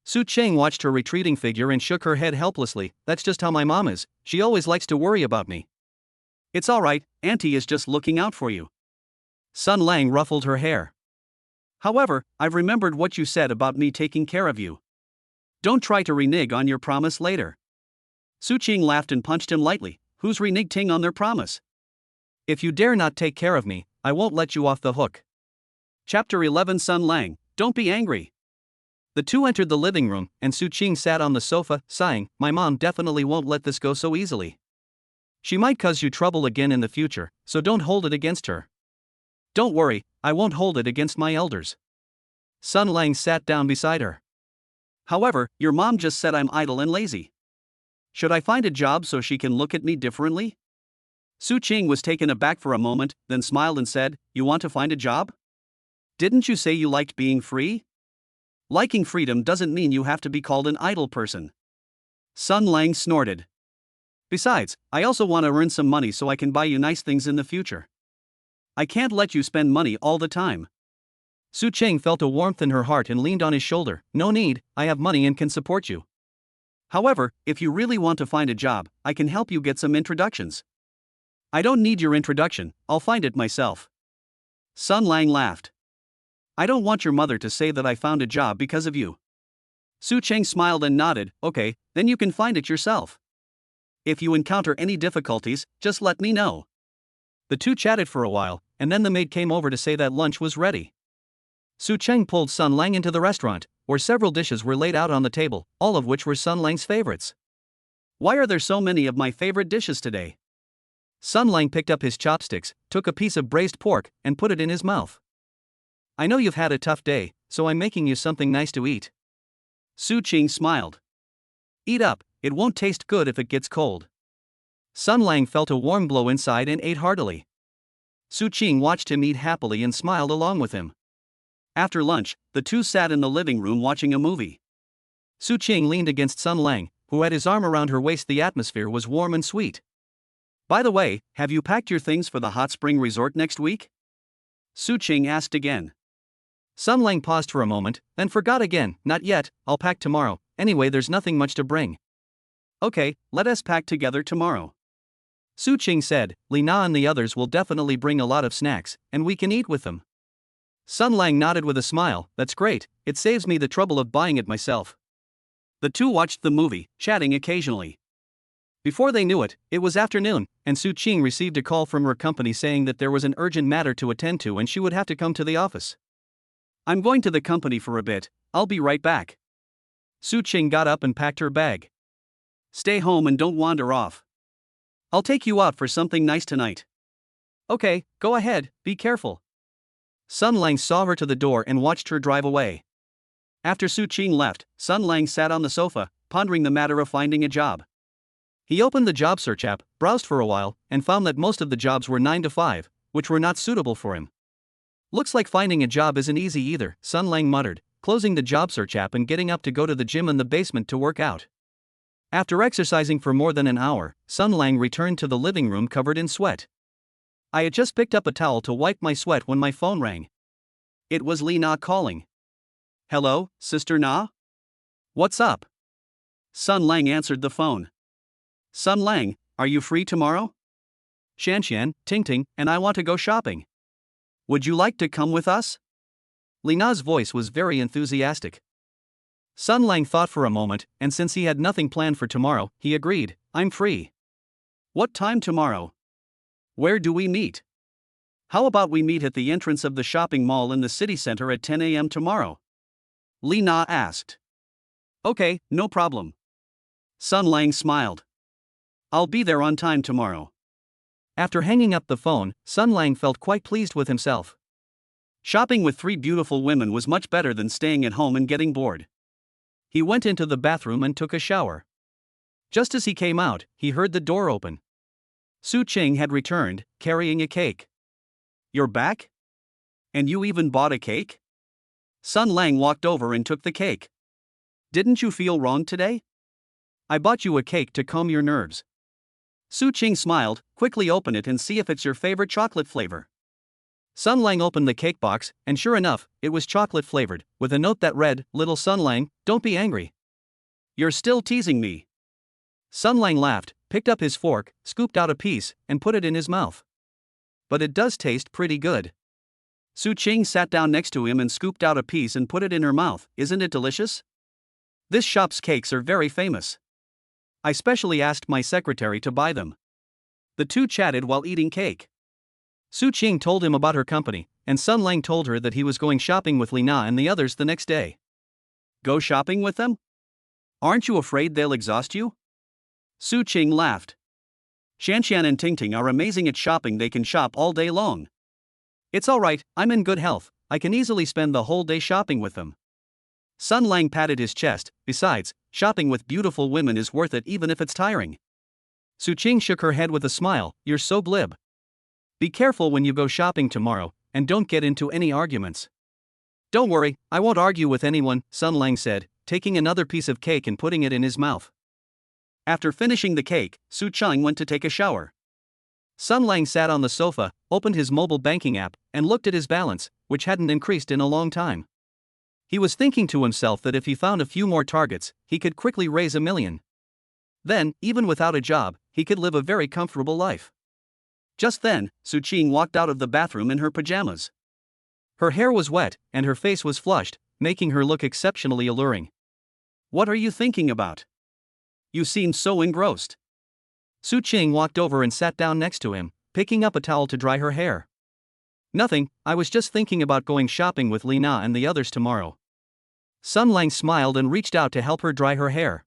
Su Qing watched her retreating figure and shook her head helplessly. "That's just how my mom is, she always likes to worry about me." "It's alright, Auntie is just looking out for you." Sun Lang ruffled her hair. "However, I've remembered what you said about me taking care of you. Don't try to renege on your promise later." Su Qing laughed and punched him lightly. "Who's reneging on their promise? If you dare not take care of me, I won't let you off the hook." Chapter 11. Sun Lang, don't be angry. The two entered the living room, and Su Qing sat on the sofa, sighing, "My mom definitely won't let this go so easily. She might cause you trouble again in the future, so don't hold it against her." "Don't worry, I won't hold it against my elders." Sun Lang sat down beside her. "However, your mom just said I'm idle and lazy. Should I find a job so she can look at me differently?" Su Qing was taken aback for a moment, then smiled and said, "You want to find a job? Didn't you say you liked being free? Liking freedom doesn't mean you have to be called an idle person." Sun Lang snorted. "Besides, I also want to earn some money so I can buy you nice things in the future. I can't let you spend money all the time." Su Qing felt a warmth in her heart and leaned on his shoulder. "No need, I have money and can support you. However, if you really want to find a job, I can help you get some introductions." "I don't need your introduction, I'll find it myself." Sun Lang laughed. "I don't want your mother to say that I found a job because of you." Su Qing smiled and nodded. "Okay, then you can find it yourself. If you encounter any difficulties, just let me know." The two chatted for a while, and then the maid came over to say that lunch was ready. Su Qing pulled Sun Lang into the restaurant, where several dishes were laid out on the table, all of which were Sun Lang's favorites. "Why are there so many of my favorite dishes today?" Sun Lang picked up his chopsticks, took a piece of braised pork, and put it in his mouth. "I know you've had a tough day, so I'm making you something nice to eat." Su Qing smiled. "Eat up, it won't taste good if it gets cold." Sun Lang felt a warm glow inside and ate heartily. Su Qing watched him eat happily and smiled along with him. After lunch, the two sat in the living room watching a movie. Su Qing leaned against Sun Lang, who had his arm around her waist. The atmosphere was warm and sweet. "By the way, have you packed your things for the hot spring resort next week?" Su Qing asked again. Sun Lang paused for a moment, then forgot again. "Not yet, I'll pack tomorrow, anyway there's nothing much to bring." "Okay, let us pack together tomorrow." Su Qing said, Li Na and the others will definitely bring a lot of snacks, and we can eat with them. Sun Lang nodded with a smile, that's great, it saves me the trouble of buying it myself. The two watched the movie, chatting occasionally. Before they knew it, it was afternoon, and Su Qing received a call from her company saying that there was an urgent matter to attend to and she would have to come to the office. I'm going to the company for a bit, I'll be right back. Su Qing got up and packed her bag. Stay home and don't wander off. I'll take you out for something nice tonight. Okay, go ahead, be careful. Sun Lang saw her to the door and watched her drive away. After Su Qing left, Sun Lang sat on the sofa, pondering the matter of finding a job. He opened the job search app, browsed for a while, and found that most of the jobs were 9 to 5, which were not suitable for him. Looks like finding a job isn't easy either, Sun Lang muttered, closing the job search app and getting up to go to the gym in the basement to work out. After exercising for more than an hour, Sun Lang returned to the living room covered in sweat. I had just picked up a towel to wipe my sweat when my phone rang. It was Li Na calling. Hello, Sister Na? What's up? Sun Lang answered the phone. Sun Lang, are you free tomorrow? Shanxian, Tingting, and I want to go shopping. Would you like to come with us? Li Na's voice was very enthusiastic. Sun Lang thought for a moment, and since he had nothing planned for tomorrow, he agreed, I'm free. What time tomorrow? Where do we meet? How about we meet at the entrance of the shopping mall in the city center at 10 a.m. tomorrow? Li Na asked. Okay, no problem. Sun Lang smiled. I'll be there on time tomorrow. After hanging up the phone, Sun Lang felt quite pleased with himself. Shopping with 3 beautiful women was much better than staying at home and getting bored. He went into the bathroom and took a shower. Just as he came out, he heard the door open. Su Qing had returned, carrying a cake. You're back? And you even bought a cake? Sun Lang walked over and took the cake. Didn't you feel wrong today? I bought you a cake to calm your nerves. Su Qing smiled, quickly open it and see if it's your favorite chocolate flavor. Sun Lang opened the cake box, and sure enough, it was chocolate flavored, with a note that read, Little Sun Lang, don't be angry. You're still teasing me. Sun Lang laughed, picked up his fork, scooped out a piece, and put it in his mouth. But it does taste pretty good. Su Qing sat down next to him and scooped out a piece and put it in her mouth. Isn't it delicious? This shop's cakes are very famous. I specially asked my secretary to buy them. The two chatted while eating cake. Su Qing told him about her company, and Sun Lang told her that he was going shopping with Li Na and the others the next day. Go shopping with them? Aren't you afraid they'll exhaust you? Su Qing laughed. Shanxian and Tingting are amazing at shopping, they can shop all day long. It's alright, I'm in good health, I can easily spend the whole day shopping with them. Sun Lang patted his chest, besides, shopping with beautiful women is worth it even if it's tiring. Su Qing shook her head with a smile, you're so glib. Be careful when you go shopping tomorrow, and don't get into any arguments. Don't worry, I won't argue with anyone, Sun Lang said, taking another piece of cake and putting it in his mouth. After finishing the cake, Su Qing went to take a shower. Sun Lang sat on the sofa, opened his mobile banking app, and looked at his balance, which hadn't increased in a long time. He was thinking to himself that if he found a few more targets, he could quickly raise $1 million. Then, even without a job, he could live a very comfortable life. Just then, Su Qing walked out of the bathroom in her pajamas. Her hair was wet, and her face was flushed, making her look exceptionally alluring. What are you thinking about? You seem so engrossed. Su Qing walked over and sat down next to him, picking up a towel to dry her hair. Nothing, I was just thinking about going shopping with Li Na and the others tomorrow. Sun Lang smiled and reached out to help her dry her hair.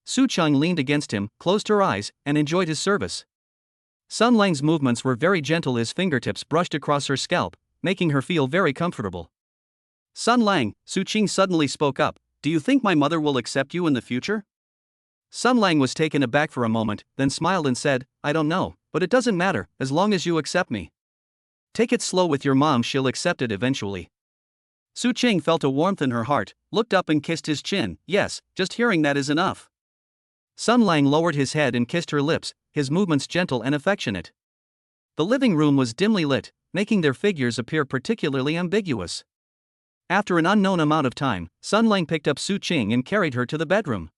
Su Qing leaned against him, closed her eyes, and enjoyed his service. Sun Lang's movements were very gentle, his fingertips brushed across her scalp, making her feel very comfortable. Sun Lang, Su Qing suddenly spoke up, do you think my mother will accept you in the future? Sun Lang was taken aback for a moment, then smiled and said, I don't know, but it doesn't matter, as long as you accept me. Take it slow with your mom, she'll accept it eventually. Su Qing felt a warmth in her heart, looked up and kissed his chin. Yes, just hearing that is enough. Sun Lang lowered his head and kissed her lips, his movements gentle and affectionate. The living room was dimly lit, making their figures appear particularly ambiguous. After an unknown amount of time, Sun Lang picked up Su Qing and carried her to the bedroom.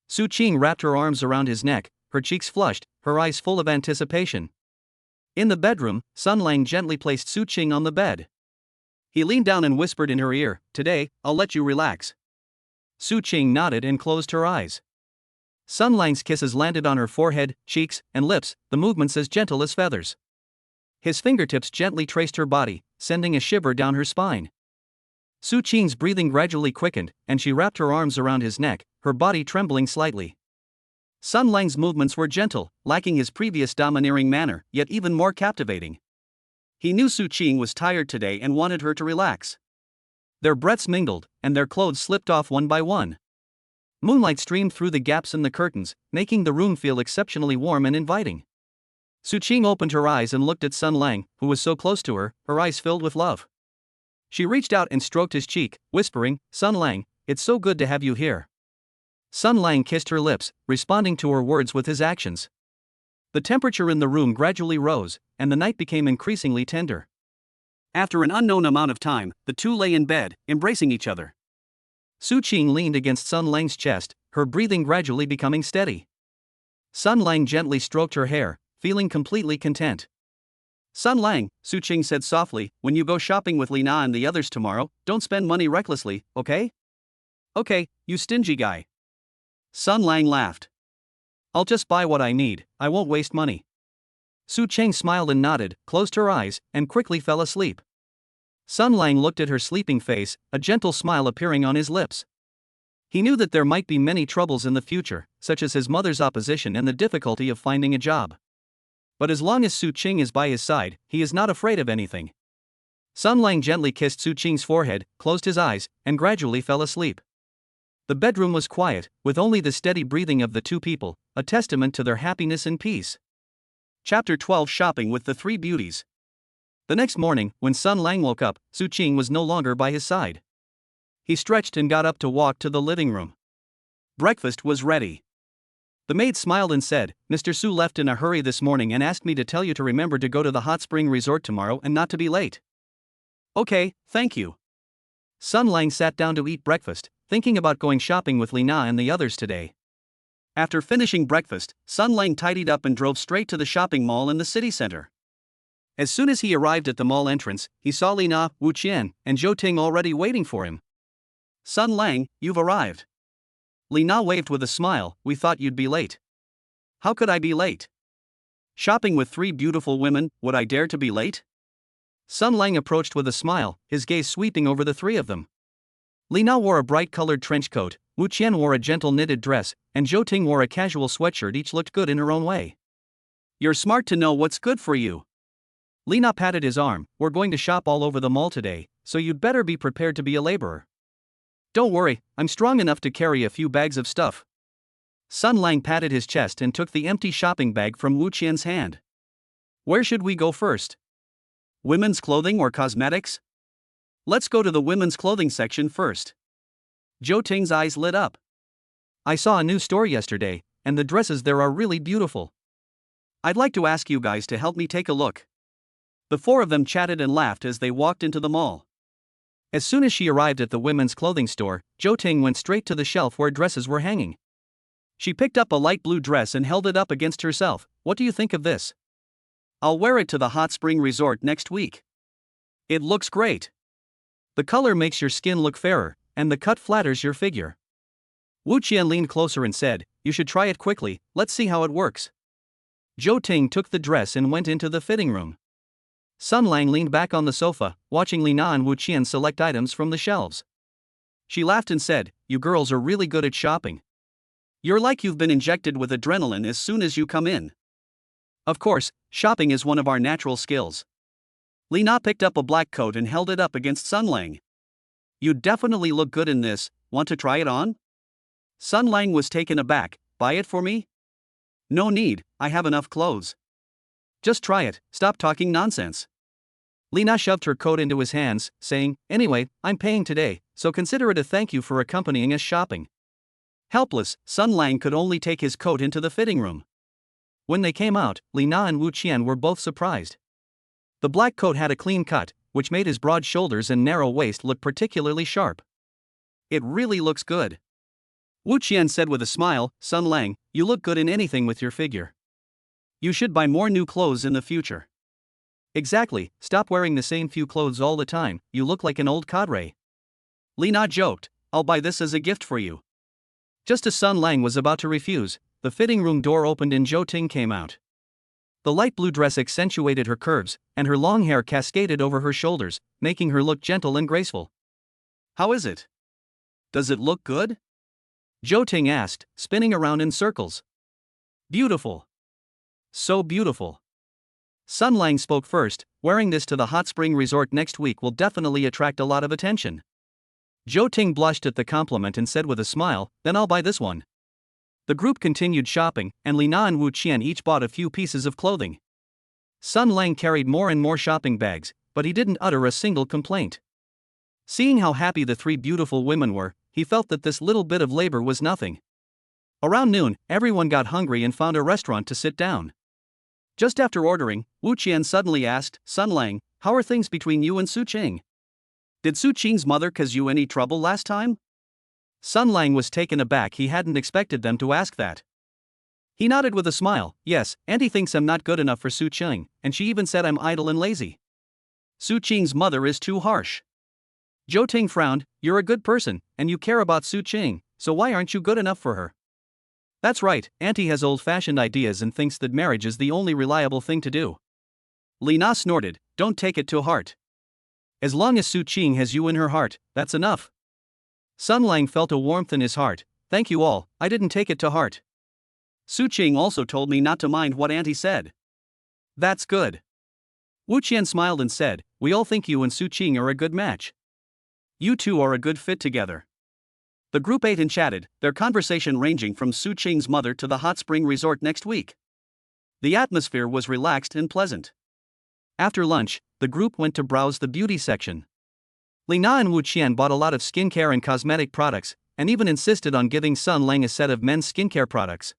Su Qing wrapped her arms around his neck, her cheeks flushed, her eyes full of anticipation. In the bedroom, Sun Lang gently placed Su Qing on the bed. He leaned down and whispered in her ear, "Today, I'll let you relax." Su Qing nodded and closed her eyes. Sun Lang's kisses landed on her forehead, cheeks, and lips, the movements as gentle as feathers. His fingertips gently traced her body, sending a shiver down her spine. Su Qing's breathing gradually quickened, and she wrapped her arms around his neck, her body trembling slightly. Sun Lang's movements were gentle, lacking his previous domineering manner, yet even more captivating. He knew Su Qing was tired today and wanted her to relax. Their breaths mingled, and their clothes slipped off one by one. Moonlight streamed through the gaps in the curtains, making the room feel exceptionally warm and inviting. Su Qing opened her eyes and looked at Sun Lang, who was so close to her, her eyes filled with love. She reached out and stroked his cheek, whispering, "Sun Lang, it's so good to have you here." Sun Lang kissed her lips, responding to her words with his actions. The temperature in the room gradually rose, and the night became increasingly tender. After an unknown amount of time, the two lay in bed, embracing each other. Su Qing leaned against Sun Lang's chest, her breathing gradually becoming steady. Sun Lang gently stroked her hair, feeling completely content. "Sun Lang," Su Qing said softly, "when you go shopping with Lina and the others tomorrow, don't spend money recklessly, okay?" "Okay, you stingy guy." Sun Lang laughed. "I'll just buy what I need, I won't waste money." Su Qing smiled and nodded, closed her eyes, and quickly fell asleep. Sun Lang looked at her sleeping face, a gentle smile appearing on his lips. He knew that there might be many troubles in the future, such as his mother's opposition and the difficulty of finding a job. But as long as Su Qing is by his side, he is not afraid of anything. Sun Lang gently kissed Su Qing's forehead, closed his eyes, and gradually fell asleep. The bedroom was quiet, with only the steady breathing of the two people, a testament to their happiness and peace. Chapter 12: Shopping with the Three Beauties. The next morning, when Sun Lang woke up, Su Qing was no longer by his side. He stretched and got up to walk to the living room. Breakfast was ready. The maid smiled and said, "Mr. Su left in a hurry this morning and asked me to tell you to remember to go to the hot spring resort tomorrow and not to be late." "Okay, thank you." Sun Lang sat down to eat breakfast, thinking about going shopping with Lina and the others today. After finishing breakfast, Sun Lang tidied up and drove straight to the shopping mall in the city center. As soon as he arrived at the mall entrance, he saw Lina, Wu Qian, and Zhou Ting already waiting for him. "Sun Lang, you've arrived." Lina waved with a smile, "We thought you'd be late." "How could I be late? Shopping with three beautiful women, would I dare to be late?" Sun Lang approached with a smile, his gaze sweeping over the three of them. Lina wore a bright-colored trench coat, Wu Qian wore a gentle knitted dress, and Zhou Ting wore a casual sweatshirt. Each looked good in her own way. "You're smart to know what's good for you." Lina patted his arm, "We're going to shop all over the mall today, so you'd better be prepared to be a laborer." "Don't worry, I'm strong enough to carry a few bags of stuff." Sun Lang patted his chest and took the empty shopping bag from Wu Qian's hand. "Where should we go first? Women's clothing or cosmetics?" "Let's go to the women's clothing section first." Zhou Ting's eyes lit up. "I saw a new store yesterday, and the dresses there are really beautiful. I'd like to ask you guys to help me take a look." The four of them chatted and laughed as they walked into the mall. As soon as she arrived at the women's clothing store, Zhou Ting went straight to the shelf where dresses were hanging. She picked up a light blue dress and held it up against herself. "What do you think of this? I'll wear it to the hot spring resort next week. It looks great. The color makes your skin look fairer, and the cut flatters your figure." Wu Qian leaned closer and said, "You should try it quickly, let's see how it works." Zhou Ting took the dress and went into the fitting room. Sun Lang leaned back on the sofa, watching Lina and Wu Qian select items from the shelves. She laughed and said, "You girls are really good at shopping. You're like you've been injected with adrenaline as soon as you come in." "Of course, shopping is one of our natural skills." Lina picked up a black coat and held it up against Sun Lang. "You definitely look good in this, want to try it on?" Sun Lang was taken aback. "Buy it for me?" "No need, I have enough clothes." "Just try it, stop talking nonsense." Lina shoved her coat into his hands, saying, "Anyway, I'm paying today, so consider it a thank you for accompanying us shopping." Helpless, Sun Lang could only take his coat into the fitting room. When they came out, Lina and Wu Qian were both surprised. The black coat had a clean cut, which made his broad shoulders and narrow waist look particularly sharp. "It really looks good." Wu Qian said with a smile, Sun Lang, you look good in anything with your figure. You should buy more new clothes in the future. Exactly, stop wearing the same few clothes all the time, you look like an old cadre. Li Na joked, I'll buy this as a gift for you. Just as Sun Lang was about to refuse, the fitting room door opened and Zhou Ting came out. The light blue dress accentuated her curves, and her long hair cascaded over her shoulders, making her look gentle and graceful. How is it? Does it look good? Zhou Ting asked, spinning around in circles. Beautiful. So beautiful. Sun Lang spoke first, wearing this to the hot spring resort next week will definitely attract a lot of attention. Zhou Ting blushed at the compliment and said with a smile, then I'll buy this one. The group continued shopping, and Li Na and Wu Qian each bought a few pieces of clothing. Sun Lang carried more and more shopping bags, but he didn't utter a single complaint. Seeing how happy the three beautiful women were, he felt that this little bit of labor was nothing. Around noon, everyone got hungry and found a restaurant to sit down. Just after ordering, Wu Qian suddenly asked, Sun Lang, how are things between you and Su Qing? Did Su Qing's mother cause you any trouble last time? Sun Lang was taken aback, he hadn't expected them to ask that. He nodded with a smile, yes, Auntie thinks I'm not good enough for Su Qing, and she even said I'm idle and lazy. Su Qing's mother is too harsh. Zhou Ting frowned, you're a good person, and you care about Su Qing, so why aren't you good enough for her? That's right, Auntie has old-fashioned ideas and thinks that marriage is the only reliable thing to do. Li Na snorted, don't take it to heart. As long as Su Qing has you in her heart, that's enough. Sun Lang felt a warmth in his heart, thank you all, I didn't take it to heart. Su Qing also told me not to mind what Auntie said. That's good. Wu Qian smiled and said, we all think you and Su Qing are a good match. You two are a good fit together. The group ate and chatted, their conversation ranging from Su Qing's mother to the hot spring resort next week. The atmosphere was relaxed and pleasant. After lunch, the group went to browse the beauty section. Li Na and Wu Qian bought a lot of skincare and cosmetic products, and even insisted on giving Sun Lang a set of men's skincare products.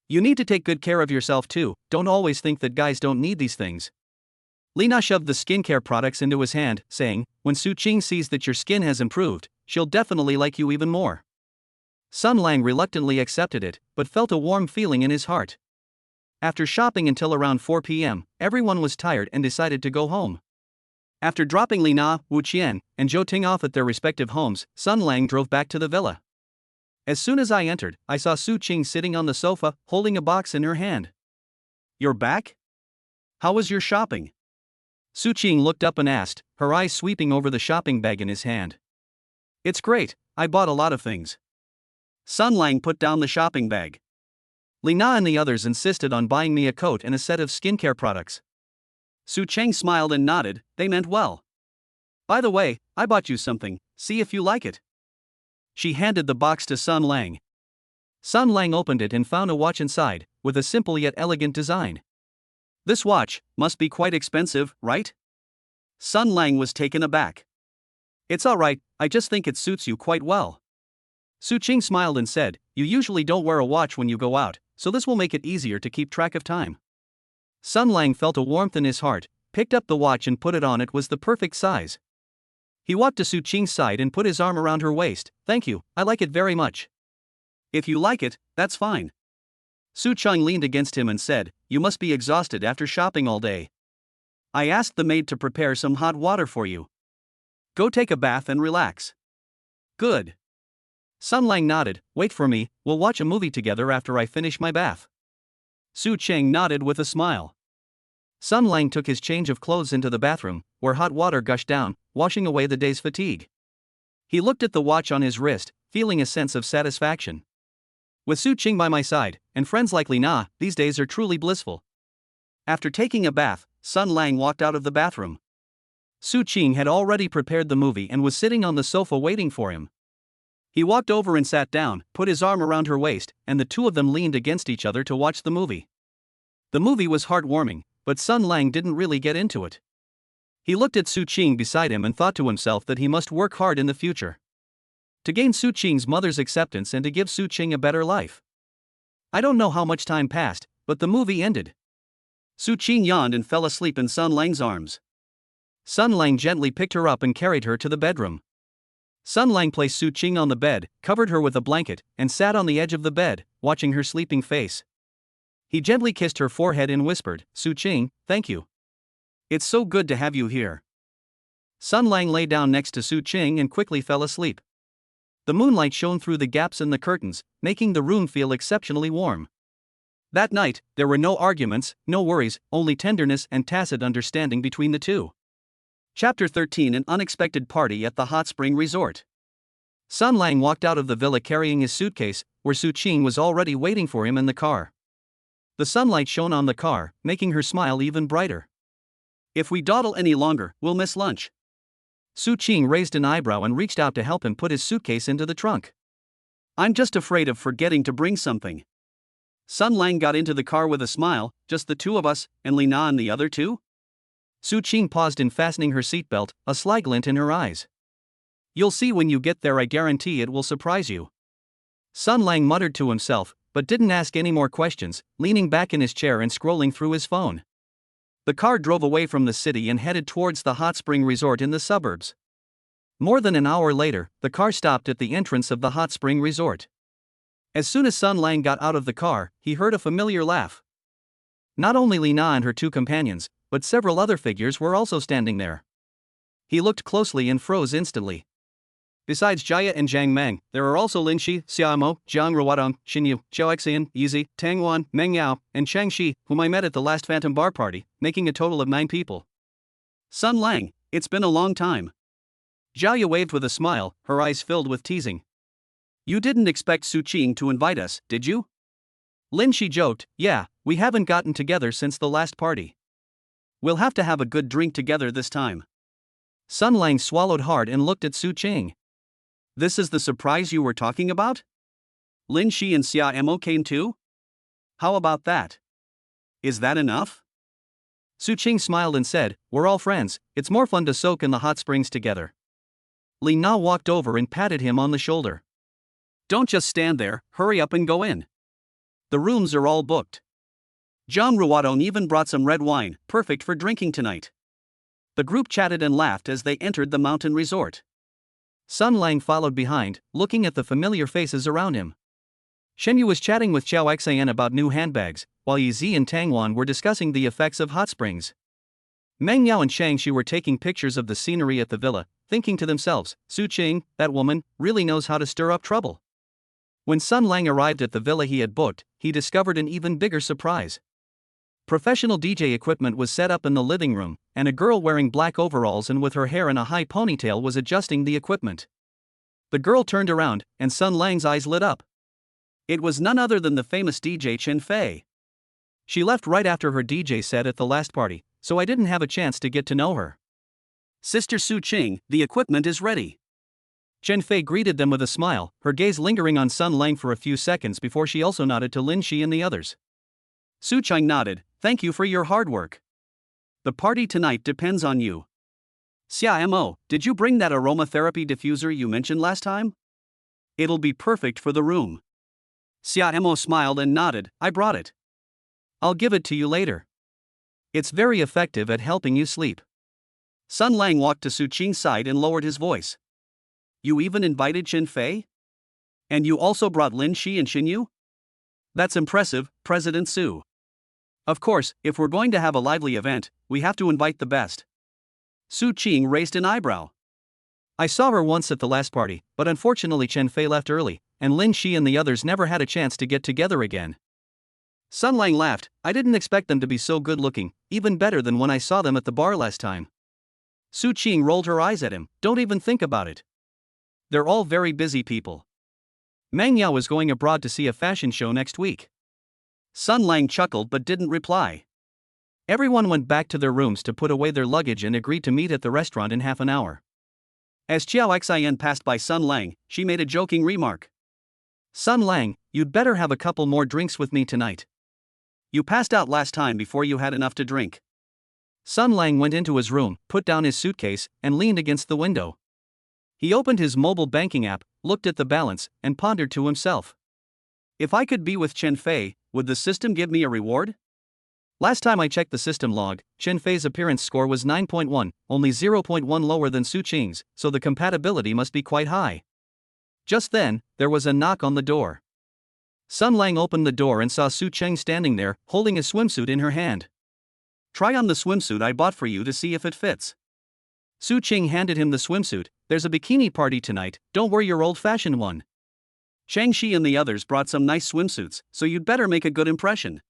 You need to take good care of yourself too, don't always think that guys don't need these things. Li Na shoved the skincare products into his hand, saying, when Su Qing sees that your skin has improved, she'll definitely like you even more. Sun Lang reluctantly accepted it, but felt a warm feeling in his heart. After shopping until around 4 p.m., everyone was tired and decided to go home. After dropping Li Na, Wu Qian, and Zhou Ting off at their respective homes, Sun Lang drove back to the villa. As soon as I entered, I saw Su Qing sitting on the sofa, holding a box in her hand. You're back? How was your shopping? Su Qing looked up and asked, her eyes sweeping over the shopping bag in his hand. It's great, I bought a lot of things. Sun Lang put down the shopping bag. Li Na and the others insisted on buying me a coat and a set of skincare products. Su Qing smiled and nodded, they meant well. By the way, I bought you something, see if you like it. She handed the box to Sun Lang. Sun Lang opened it and found a watch inside, with a simple yet elegant design. This watch must be quite expensive, right? Sun Lang was taken aback. It's alright, I just think it suits you quite well. Su Qing smiled and said, you usually don't wear a watch when you go out, so this will make it easier to keep track of time. Sun Lang felt a warmth in his heart, picked up the watch and put it on. It was the perfect size. He walked to Su Qing's side and put his arm around her waist. Thank you, I like it very much. If you like it, that's fine. Su Qing leaned against him and said, you must be exhausted after shopping all day. I asked the maid to prepare some hot water for you. Go take a bath and relax. Good. Sun Lang nodded, wait for me, we'll watch a movie together after I finish my bath. Su Qing nodded with a smile. Sun Lang took his change of clothes into the bathroom, where hot water gushed down, washing away the day's fatigue. He looked at the watch on his wrist, feeling a sense of satisfaction. With Su Qing by my side, and friends like Li Na, these days are truly blissful. After taking a bath, Sun Lang walked out of the bathroom. Su Qing had already prepared the movie and was sitting on the sofa waiting for him. He walked over and sat down, put his arm around her waist, and the two of them leaned against each other to watch the movie. The movie was heartwarming, but Sun Lang didn't really get into it. He looked at Su Qing beside him and thought to himself that he must work hard in the future to gain Su Qing's mother's acceptance and to give Su Qing a better life. I don't know how much time passed, but the movie ended. Su Qing yawned and fell asleep in Sun Lang's arms. Sun Lang gently picked her up and carried her to the bedroom. Sun Lang placed Su Qing on the bed, covered her with a blanket, and sat on the edge of the bed, watching her sleeping face. He gently kissed her forehead and whispered, "Su Qing, thank you. It's so good to have you here." Sun Lang lay down next to Su Qing and quickly fell asleep. The moonlight shone through the gaps in the curtains, making the room feel exceptionally warm. That night, there were no arguments, no worries, only tenderness and tacit understanding between the two. Chapter 13: An unexpected party at the hot spring resort. Sun Lang walked out of the villa carrying his suitcase, where Su Qing was already waiting for him in the car. The sunlight shone on the car, making her smile even brighter. "If we dawdle any longer, we'll miss lunch." Su Qing raised an eyebrow and reached out to help him put his suitcase into the trunk. "I'm just afraid of forgetting to bring something." Sun Lang got into the car with a smile. "Just the two of us, and Lina and the other two?" Su Qing paused in fastening her seatbelt, a sly glint in her eyes. "You'll see when you get there, I guarantee it will surprise you." Sun Lang muttered to himself, but didn't ask any more questions, leaning back in his chair and scrolling through his phone. The car drove away from the city and headed towards the hot spring resort in the suburbs. More than an hour later, the car stopped at the entrance of the hot spring resort. As soon as Sun Lang got out of the car, he heard a familiar laugh. Not only Lina and her two companions, but several other figures were also standing there. He looked closely and froze instantly. Besides Jia and Zhang Meng, there are also Lin Shi, Xiaomo, Jiang Ruodong, Xin Yu, Zhao Xian, Yizi, Tang Wan, Meng Yao, and Chang Shi, whom I met at the last Phantom Bar party, making a total of 9 people. "Sun Lang, it's been a long time." Jia waved with a smile, her eyes filled with teasing. "You didn't expect Su Qing to invite us, did you?" Lin Shi joked, "Yeah, we haven't gotten together since the last party. We'll have to have a good drink together this time." Sun Lang swallowed hard and looked at Su Qing. "This is the surprise you were talking about? Lin Shi and Xia Mo came too? How about that? Is that enough?" Su Qing smiled and said, "We're all friends, it's more fun to soak in the hot springs together." Li Na walked over and patted him on the shoulder. "Don't just stand there, hurry up and go in. The rooms are all booked. Jiang Ruodong even brought some red wine, perfect for drinking tonight." The group chatted and laughed as they entered the mountain resort. Sun Lang followed behind, looking at the familiar faces around him. Shen Yu was chatting with Xiao Xian about new handbags, while Yi Zi and Tang Wan were discussing the effects of hot springs. Meng Yao and Shang Shi were taking pictures of the scenery at the villa, thinking to themselves, "Su Qing, that woman, really knows how to stir up trouble." When Sun Lang arrived at the villa he had booked, he discovered an even bigger surprise. Professional DJ equipment was set up in the living room, and a girl wearing black overalls and with her hair in a high ponytail was adjusting the equipment. The girl turned around, and Sun Lang's eyes lit up. It was none other than the famous DJ Chen Fei. She left right after her DJ set at the last party, so I didn't have a chance to get to know her. "Sister Su Qing, the equipment is ready." Chen Fei greeted them with a smile, her gaze lingering on Sun Lang for a few seconds before she also nodded to Lin Shi and the others. Su Qing nodded, "Thank you for your hard work. The party tonight depends on you. Xia Mo, did you bring that aromatherapy diffuser you mentioned last time? It'll be perfect for the room." Xia Mo smiled and nodded, "I brought it. I'll give it to you later. It's very effective at helping you sleep." Sun Lang walked to Su Qing's side and lowered his voice. "You even invited Chen Fei? And you also brought Lin Shi and Xin Yu? That's impressive, President Su. Of course, if we're going to have a lively event, we have to invite the best." Su Qing raised an eyebrow. "I saw her once at the last party, but unfortunately Chen Fei left early, and Lin Shi and the others never had a chance to get together again." Sun Lang laughed, "I didn't expect them to be so good looking, even better than when I saw them at the bar last time." Su Qing rolled her eyes at him, "Don't even think about it. They're all very busy people. Meng Yao is going abroad to see a fashion show next week." Sun Lang chuckled but didn't reply. Everyone went back to their rooms to put away their luggage and agreed to meet at the restaurant in half an hour. As Xiao Xian passed by Sun Lang, she made a joking remark. "Sun Lang, you'd better have a couple more drinks with me tonight. You passed out last time before you had enough to drink." Sun Lang went into his room, put down his suitcase, and leaned against the window. He opened his mobile banking app, looked at the balance, and pondered to himself. "If I could be with Chen Fei, would the system give me a reward? Last time I checked the system log, Chen Fei's appearance score was 9.1, only 0.1 lower than Su Qing's, so the compatibility must be quite high. Just then, there was a knock on the door. Sun Lang opened the door and saw Su Qing standing there, holding a swimsuit in her hand. Try on the swimsuit I bought for you to see if it fits. Su Qing handed him the swimsuit. There's a bikini party tonight, don't wear your old-fashioned one. Changxi and the others brought some nice swimsuits, so you'd better make a good impression.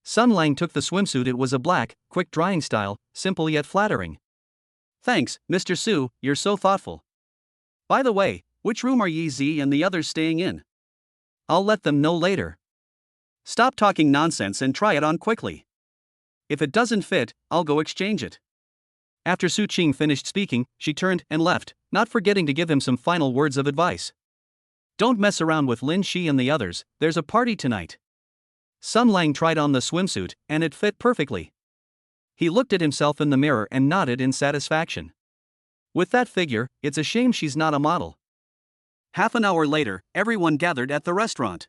Sun Lang took the swimsuit. It was a black, quick-drying style, simple yet flattering. Thanks, Mr. Su, you're so thoughtful. By the way, which room are Yi Zi and the others staying in? I'll let them know later. Stop talking nonsense and try it on quickly. If it doesn't fit, I'll go exchange it. After Su Qing finished speaking, she turned and left, not forgetting to give him some final words of advice. Don't mess around with Lin Shi and the others, there's a party tonight. Sun Lang tried on the swimsuit, and it fit perfectly. He looked at himself in the mirror and nodded in satisfaction. With that figure, it's a shame she's not a model. Half an hour later, everyone gathered at the restaurant.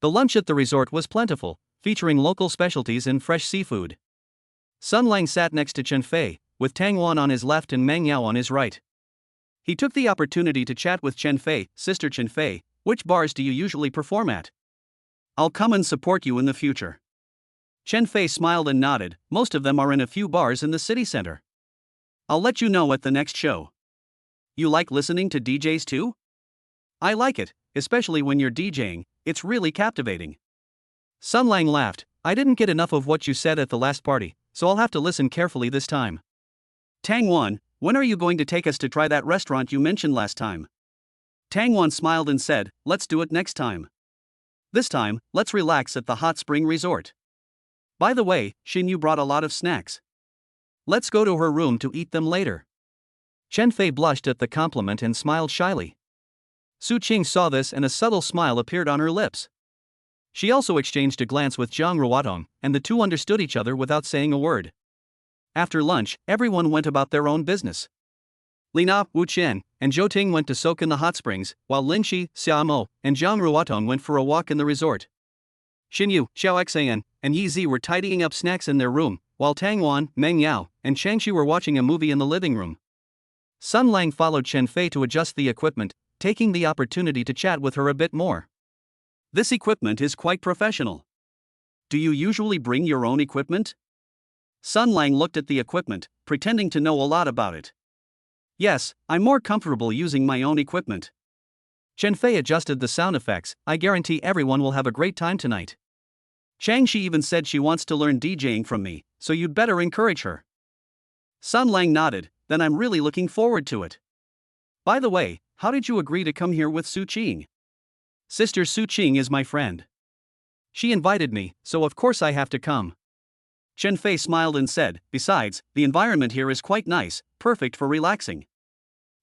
The lunch at the resort was plentiful, featuring local specialties and fresh seafood. Sun Lang sat next to Chen Fei, with Tang Wan on his left and Meng Yao on his right. He took the opportunity to chat with Chen Fei. Sister Chen Fei, which bars do you usually perform at? I'll come and support you in the future. Chen Fei smiled and nodded. Most of them are in a few bars in the city center. I'll let you know at the next show. You like listening to DJs too? I like it, especially when you're DJing, it's really captivating. Sun Lang laughed. I didn't get enough of what you said at the last party, so I'll have to listen carefully this time. Tang Wan, when are you going to take us to try that restaurant you mentioned last time? Tang Wan smiled and said, let's do it next time. This time, let's relax at the hot spring resort. By the way, Xin Yu brought a lot of snacks. Let's go to her room to eat them later. Chen Fei blushed at the compliment and smiled shyly. Su Qing saw this and a subtle smile appeared on her lips. She also exchanged a glance with Zhang Ruotong, and the two understood each other without saying a word. After lunch, everyone went about their own business. Li Na, Wu Qian, and Zhou Ting went to soak in the hot springs, while Lin Shi, Xia Mo, and Zhang Ruotong went for a walk in the resort. Xin Yu, Xiao Xan, and Yi Zi were tidying up snacks in their room, while Tang Wan, Meng Yao, and Changxi were watching a movie in the living room. Sun Lang followed Chen Fei to adjust the equipment, taking the opportunity to chat with her a bit more. This equipment is quite professional. Do you usually bring your own equipment? Sun Lang looked at the equipment, pretending to know a lot about it. Yes, I'm more comfortable using my own equipment. Chen Fei adjusted the sound effects. I guarantee everyone will have a great time tonight. Changxi even said she wants to learn DJing from me, so you'd better encourage her. Sun Lang nodded. Then I'm really looking forward to it. By the way, how did you agree to come here with Su Qing? Sister Su Qing is my friend. She invited me, so of course I have to come. Chen Fei smiled and said, besides, the environment here is quite nice, perfect for relaxing.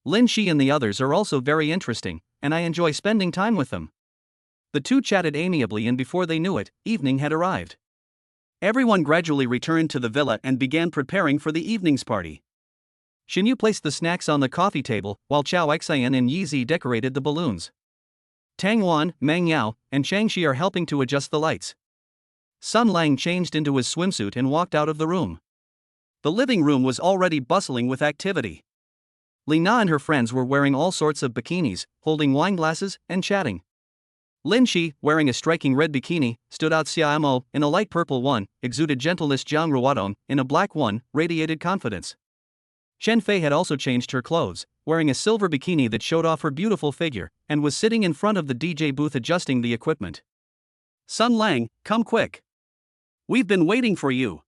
Lin Shi and the others are also very interesting, and I enjoy spending time with them. The two chatted amiably, and before they knew it, evening had arrived. Everyone gradually returned to the villa and began preparing for the evening's party. Xin Yu placed the snacks on the coffee table, while Chao Xian and Yi Zi decorated the balloons. Tang Wan, Meng Yao, and Changxi are helping to adjust the lights. Sun Lang changed into his swimsuit and walked out of the room. The living room was already bustling with activity. Li Na and her friends were wearing all sorts of bikinis, holding wine glasses, and chatting. Lin Shi, wearing a striking red bikini, stood out. Xia Mo, in a light purple one, exuded gentleness. Zhang Ruotong, in a black one, radiated confidence. Chen Fei had also changed her clothes, wearing a silver bikini that showed off her beautiful figure, and was sitting in front of the DJ booth adjusting the equipment. Sun Lang, come quick. We've been waiting for you.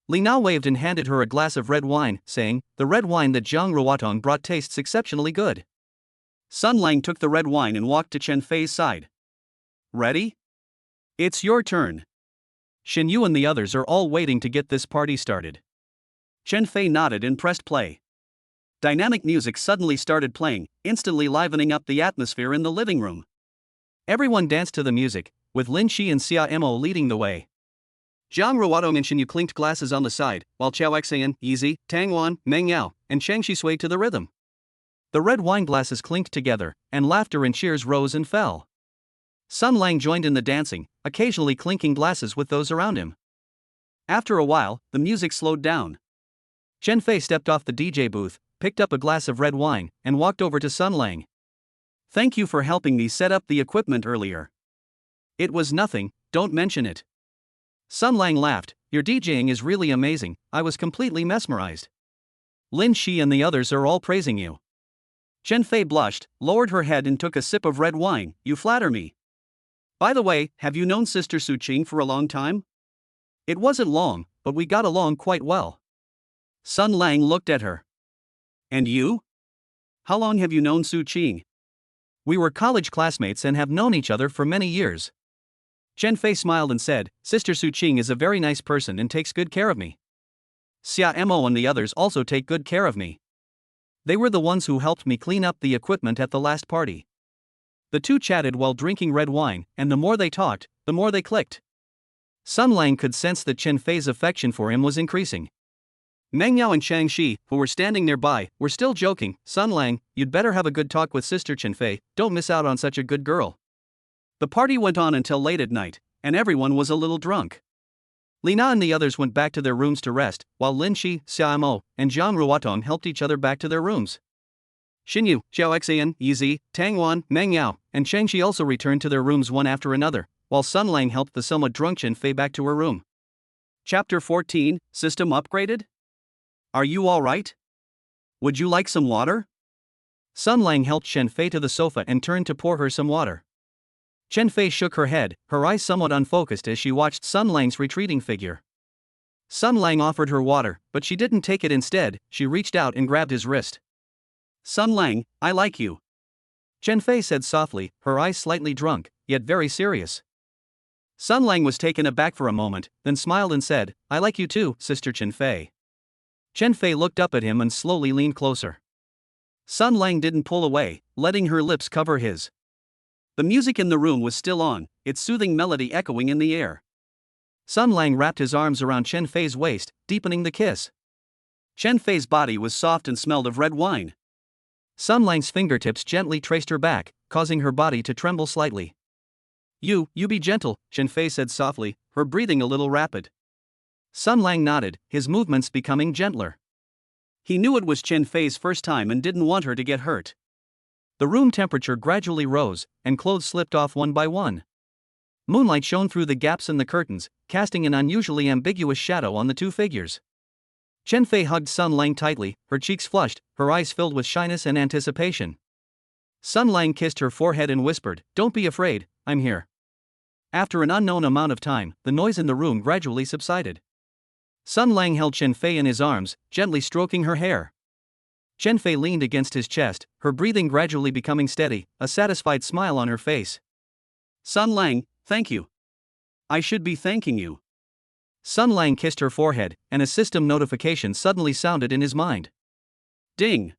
Li Na waved and handed her a glass of red wine, saying, the red wine that Zhang Ruotong brought tastes exceptionally good. Sun Lang took the red wine and walked to Chen Fei's side. Ready? It's your turn. Xin Yu and the others are all waiting to get this party started. Chen Fei nodded and pressed play. Dynamic music suddenly started playing, instantly livening up the atmosphere in the living room. Everyone danced to the music, with Lin Shi and Xia Mo leading the way. Zhang Ruotong and Xin Yu clinked glasses on the side, while Chao Xian, Yi Zi, Tang Wan, Meng Yao, and Changxi swayed to the rhythm. The red wine glasses clinked together, and laughter and cheers rose and fell. Sun Lang joined in the dancing, occasionally clinking glasses with those around him. After a while, the music slowed down. Chen Fei stepped off the DJ booth, picked up a glass of red wine, and walked over to Sun Lang. Thank you for helping me set up the equipment earlier. It was nothing, don't mention it. Sun Lang laughed. Your DJing is really amazing, I was completely mesmerized. Lin Shi and the others are all praising you. Chen Fei blushed, lowered her head and took a sip of red wine. You flatter me. By the way, have you known Sister Su Qing for a long time? It wasn't long, but we got along quite well. Sun Lang looked at her. And you? How long have you known Su Qing? We were college classmates and have known each other for many years. Chen Fei smiled and said, Sister Su Qing is a very nice person and takes good care of me. Xia Mo and the others also take good care of me. They were the ones who helped me clean up the equipment at the last party. The two chatted while drinking red wine, and the more they talked, the more they clicked. Sun Lang could sense that Chen Fei's affection for him was increasing. Meng Yao and Shang Shi, who were standing nearby, were still joking. Sun Lang, you'd better have a good talk with Sister Chen Fei, don't miss out on such a good girl. The party went on until late at night, and everyone was a little drunk. Lina and the others went back to their rooms to rest, while Lin Shi, Xia Mo, and Zhang Ruotong helped each other back to their rooms. Xinyu, Xiao Xian, Yizi, Tang Wan, Meng Yao, and Shang Shi also returned to their rooms one after another, while Sun Lang helped the somewhat drunk Chen Fei back to her room. Chapter 14, System Upgraded? Are you alright? Would you like some water? Sun Lang helped Chen Fei to the sofa and turned to pour her some water. Chen Fei shook her head, her eyes somewhat unfocused as she watched Sun Lang's retreating figure. Sun Lang offered her water, but she didn't take it. Instead, she reached out and grabbed his wrist. Sun Lang, I like you. Chen Fei said softly, her eyes slightly drunk, yet very serious. Sun Lang was taken aback for a moment, then smiled and said, I like you too, Sister Chen Fei. Chen Fei looked up at him and slowly leaned closer. Sun Lang didn't pull away, letting her lips cover his. The music in the room was still on, its soothing melody echoing in the air. Sun Lang wrapped his arms around Chen Fei's waist, deepening the kiss. Chen Fei's body was soft and smelled of red wine. Sun Lang's fingertips gently traced her back, causing her body to tremble slightly. You be gentle, Chen Fei said softly, her breathing a little rapid. Sun Lang nodded, his movements becoming gentler. He knew it was Chen Fei's first time and didn't want her to get hurt. The room temperature gradually rose, and clothes slipped off one by one. Moonlight shone through the gaps in the curtains, casting an unusually ambiguous shadow on the two figures. Chen Fei hugged Sun Lang tightly, her cheeks flushed, her eyes filled with shyness and anticipation. Sun Lang kissed her forehead and whispered, Don't be afraid, I'm here. After an unknown amount of time, the noise in the room gradually subsided. Sun Lang held Chen Fei in his arms, gently stroking her hair. Chen Fei leaned against his chest, her breathing gradually becoming steady, a satisfied smile on her face. Sun Lang, thank you. I should be thanking you. Sun Lang kissed her forehead, and a system notification suddenly sounded in his mind. Ding.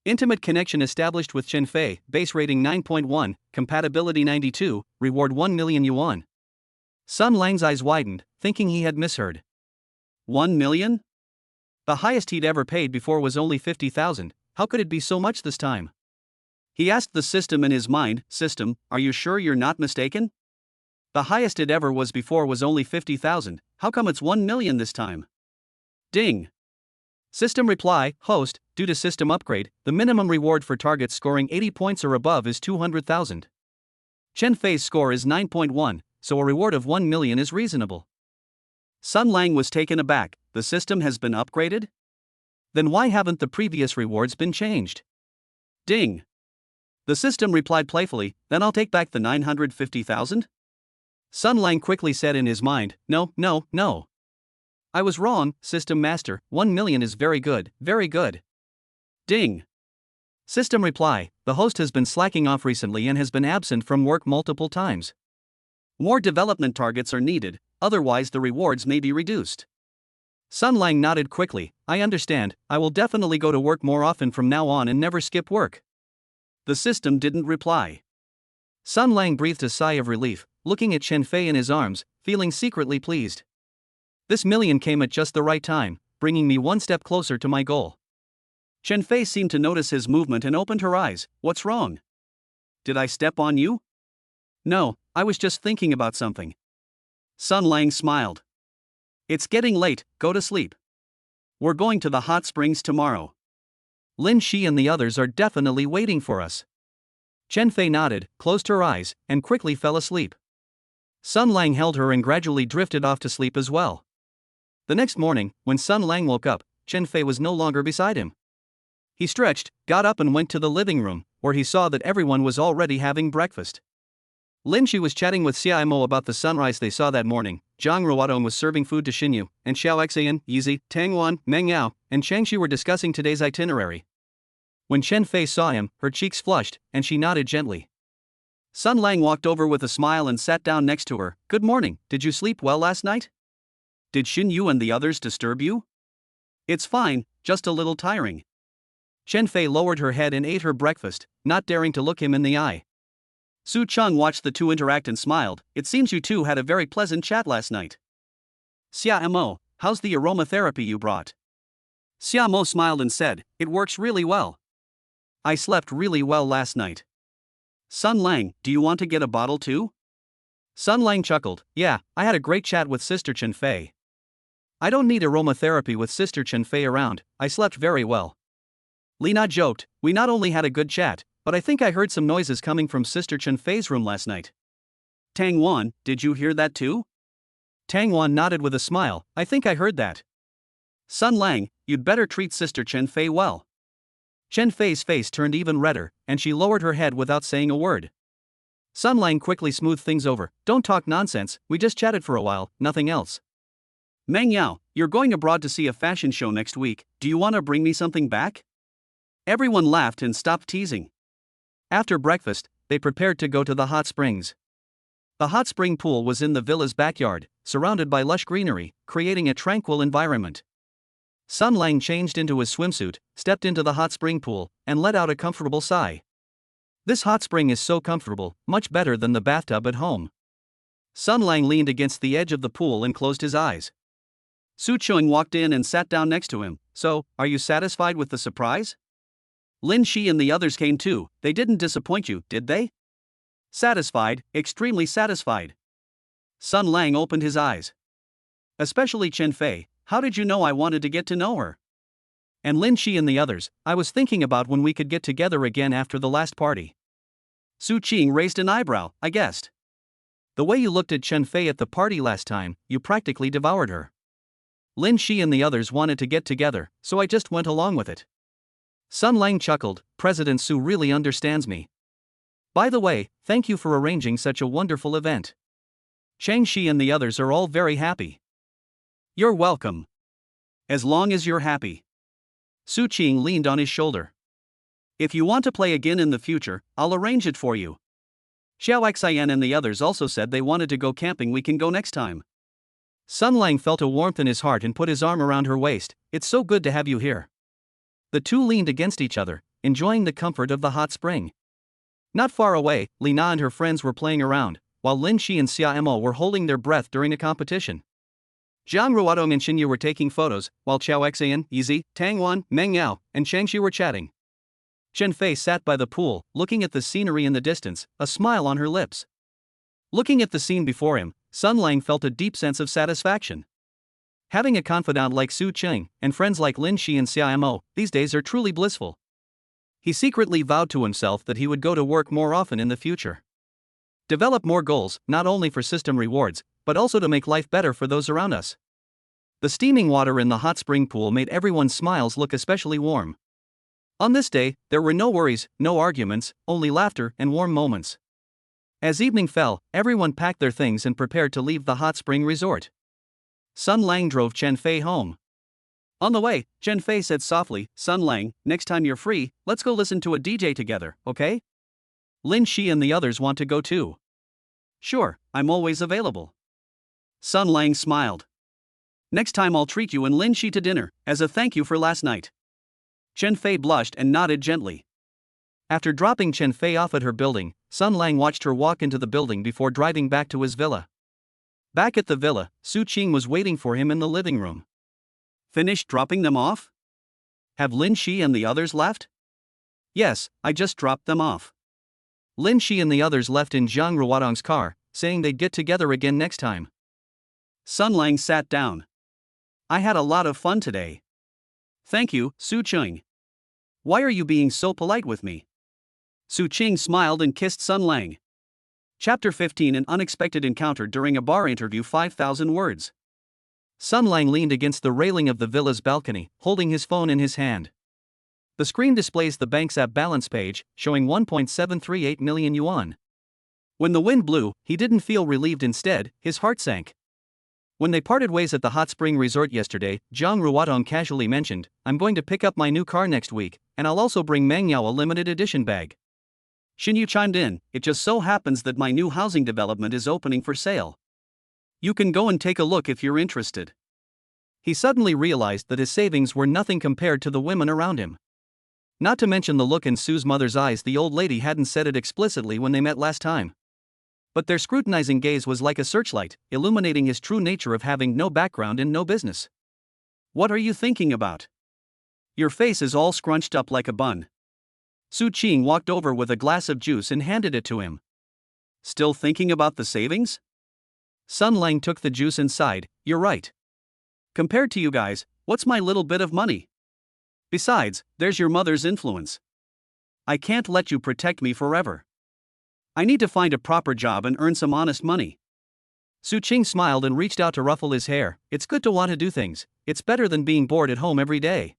Intimate connection established with Chen Fei, base rating 9.1, compatibility 92, reward 1 million yuan. Sun Lang's eyes widened, thinking he had misheard. 1 million? The highest he'd ever paid before was only 50,000, how could it be so much this time? He asked the system in his mind, System, are you sure you're not mistaken? The highest it ever was before was only 50,000, how come it's 1 million this time? Ding. System reply, Host, due to system upgrade, the minimum reward for targets scoring 80 points or above is 200,000. Chen Fei's score is 9.1, so a reward of 1 million is reasonable. Sun Lang was taken aback, the system has been upgraded? Then why haven't the previous rewards been changed? Ding. The system replied playfully, then I'll take back the 950,000? Sun Lang quickly said in his mind, No. I was wrong, System Master, 1 million is very good, very good. Ding. System reply, the host has been slacking off recently and has been absent from work multiple times. More development targets are needed, otherwise the rewards may be reduced. Sun Lang nodded quickly, I understand, I will definitely go to work more often from now on and never skip work. The system didn't reply. Sun Lang breathed a sigh of relief, looking at Chen Fei in his arms, feeling secretly pleased. This million came at just the right time, bringing me one step closer to my goal. Chen Fei seemed to notice his movement and opened her eyes, What's wrong? Did I step on you? No, I was just thinking about something. Sun Lang smiled. It's getting late, go to sleep. We're going to the hot springs tomorrow. Lin Shi and the others are definitely waiting for us. Chen Fei nodded, closed her eyes, and quickly fell asleep. Sun Lang held her and gradually drifted off to sleep as well. The next morning, when Sun Lang woke up, Chen Fei was no longer beside him. He stretched, got up and went to the living room, where he saw that everyone was already having breakfast. Lin Shi was chatting with Xia Mo about the sunrise they saw that morning. Zhang Ruodong was serving food to Xinyu, and Xiao Xian, Yizi, Tang Wan, Meng Yao, and Chang Shi were discussing today's itinerary. When Chen Fei saw him, her cheeks flushed, and she nodded gently. Sun Lang walked over with a smile and sat down next to her. Good morning, did you sleep well last night? Did Xinyu and the others disturb you? It's fine, just a little tiring. Chen Fei lowered her head and ate her breakfast, not daring to look him in the eye. Su Cheng watched the two interact and smiled. It seems you two had a very pleasant chat last night. Xia Mo, how's the aromatherapy you brought? Xia Mo smiled and said, it works really well. I slept really well last night. Sun Lang, do you want to get a bottle too? Sun Lang chuckled, yeah, I had a great chat with Sister Chen Fei. I don't need aromatherapy with Sister Chen Fei around, I slept very well. Lina joked, we not only had a good chat, but I think I heard some noises coming from Sister Chen Fei's room last night. Tang Wan, did you hear that too? Tang Wan nodded with a smile, I think I heard that. Sun Lang, you'd better treat Sister Chen Fei well. Chen Fei's face turned even redder, and she lowered her head without saying a word. Sun Lang quickly smoothed things over, don't talk nonsense, we just chatted for a while, nothing else. Meng Yao, you're going abroad to see a fashion show next week, do you want to bring me something back? Everyone laughed and stopped teasing. After breakfast, they prepared to go to the hot springs. The hot spring pool was in the villa's backyard, surrounded by lush greenery, creating a tranquil environment. Sun Lang changed into his swimsuit, stepped into the hot spring pool, and let out a comfortable sigh. This hot spring is so comfortable, much better than the bathtub at home. Sun Lang leaned against the edge of the pool and closed his eyes. Su Cheng walked in and sat down next to him. So, are you satisfied with the surprise? Lin Shi and the others came too, they didn't disappoint you, did they? Satisfied, extremely satisfied. Sun Lang opened his eyes. Especially Chen Fei, how did you know I wanted to get to know her? And Lin Shi and the others, I was thinking about when we could get together again after the last party. Su Qing raised an eyebrow, I guessed. The way you looked at Chen Fei at the party last time, you practically devoured her. Lin Shi and the others wanted to get together, so I just went along with it. Sun Lang chuckled, President Su really understands me. By the way, thank you for arranging such a wonderful event. Chang Shi and the others are all very happy. You're welcome. As long as you're happy. Su Qing leaned on his shoulder. If you want to play again in the future, I'll arrange it for you. Xiao Xian and the others also said they wanted to go camping, we can go next time. Sun Lang felt a warmth in his heart and put his arm around her waist, it's so good to have you here. The two leaned against each other, enjoying the comfort of the hot spring. Not far away, Lina and her friends were playing around, while Lin Shi and Xia Mo were holding their breath during a competition. Zhang Ruodong and Xinyu were taking photos, while Xiao Xian, Yizi, Tang Wan, Meng Yao, and Chang Shi were chatting. Chen Fei sat by the pool, looking at the scenery in the distance, a smile on her lips. Looking at the scene before him, Sun Lang felt a deep sense of satisfaction. Having a confidant like Su Cheng, and friends like Lin Shi and Xia Mo, these days are truly blissful. He secretly vowed to himself that he would go to work more often in the future. Develop more goals, not only for system rewards, but also to make life better for those around us. The steaming water in the hot spring pool made everyone's smiles look especially warm. On this day, there were no worries, no arguments, only laughter and warm moments. As evening fell, everyone packed their things and prepared to leave the hot spring resort. Sun Lang drove Chen Fei home. On the way, Chen Fei said softly, Sun Lang, next time you're free, let's go listen to a DJ together, okay? Lin Shi and the others want to go too. Sure, I'm always available. Sun Lang smiled. Next time I'll treat you and Lin Shi to dinner, as a thank you for last night. Chen Fei blushed and nodded gently. After dropping Chen Fei off at her building, Sun Lang watched her walk into the building before driving back to his villa. Back at the villa, Su Qing was waiting for him in the living room. Finished dropping them off? Have Lin Shi and the others left? Yes, I just dropped them off. Lin Shi and the others left in Zhang Ruodong's car, saying they'd get together again next time. Sun Lang sat down. I had a lot of fun today. Thank you, Su Ching. Why are you being so polite with me? Su Ching smiled and kissed Sun Lang. Chapter 15: An unexpected encounter during a bar interview. 5,000 words. Sun Lang leaned against the railing of the villa's balcony, holding his phone in his hand. The screen displays the bank's app balance page, showing 1.738 million yuan. When the wind blew, he didn't feel relieved. Instead, his heart sank. When they parted ways at the hot spring resort yesterday, Zhang Ruotong casually mentioned, "I'm going to pick up my new car next week, and I'll also bring Meng Yao a limited edition bag." Xin Yu chimed in, "It just so happens that my new housing development is opening for sale. You can go and take a look if you're interested." He suddenly realized that his savings were nothing compared to the women around him. Not to mention the look in Su's mother's eyes. The old lady hadn't said it explicitly when they met last time, but their scrutinizing gaze was like a searchlight, illuminating his true nature of having no background and no business. "What are you thinking about? Your face is all scrunched up like a bun." Su Ching walked over with a glass of juice and handed it to him. "Still thinking about the savings?" Sun Lang took the juice and sighed. "You're right. Compared to you guys, what's my little bit of money? Besides, there's your mother's influence. I can't let you protect me forever. I need to find a proper job and earn some honest money." Su Ching smiled and reached out to ruffle his hair. "It's good to want to do things. It's better than being bored at home every day.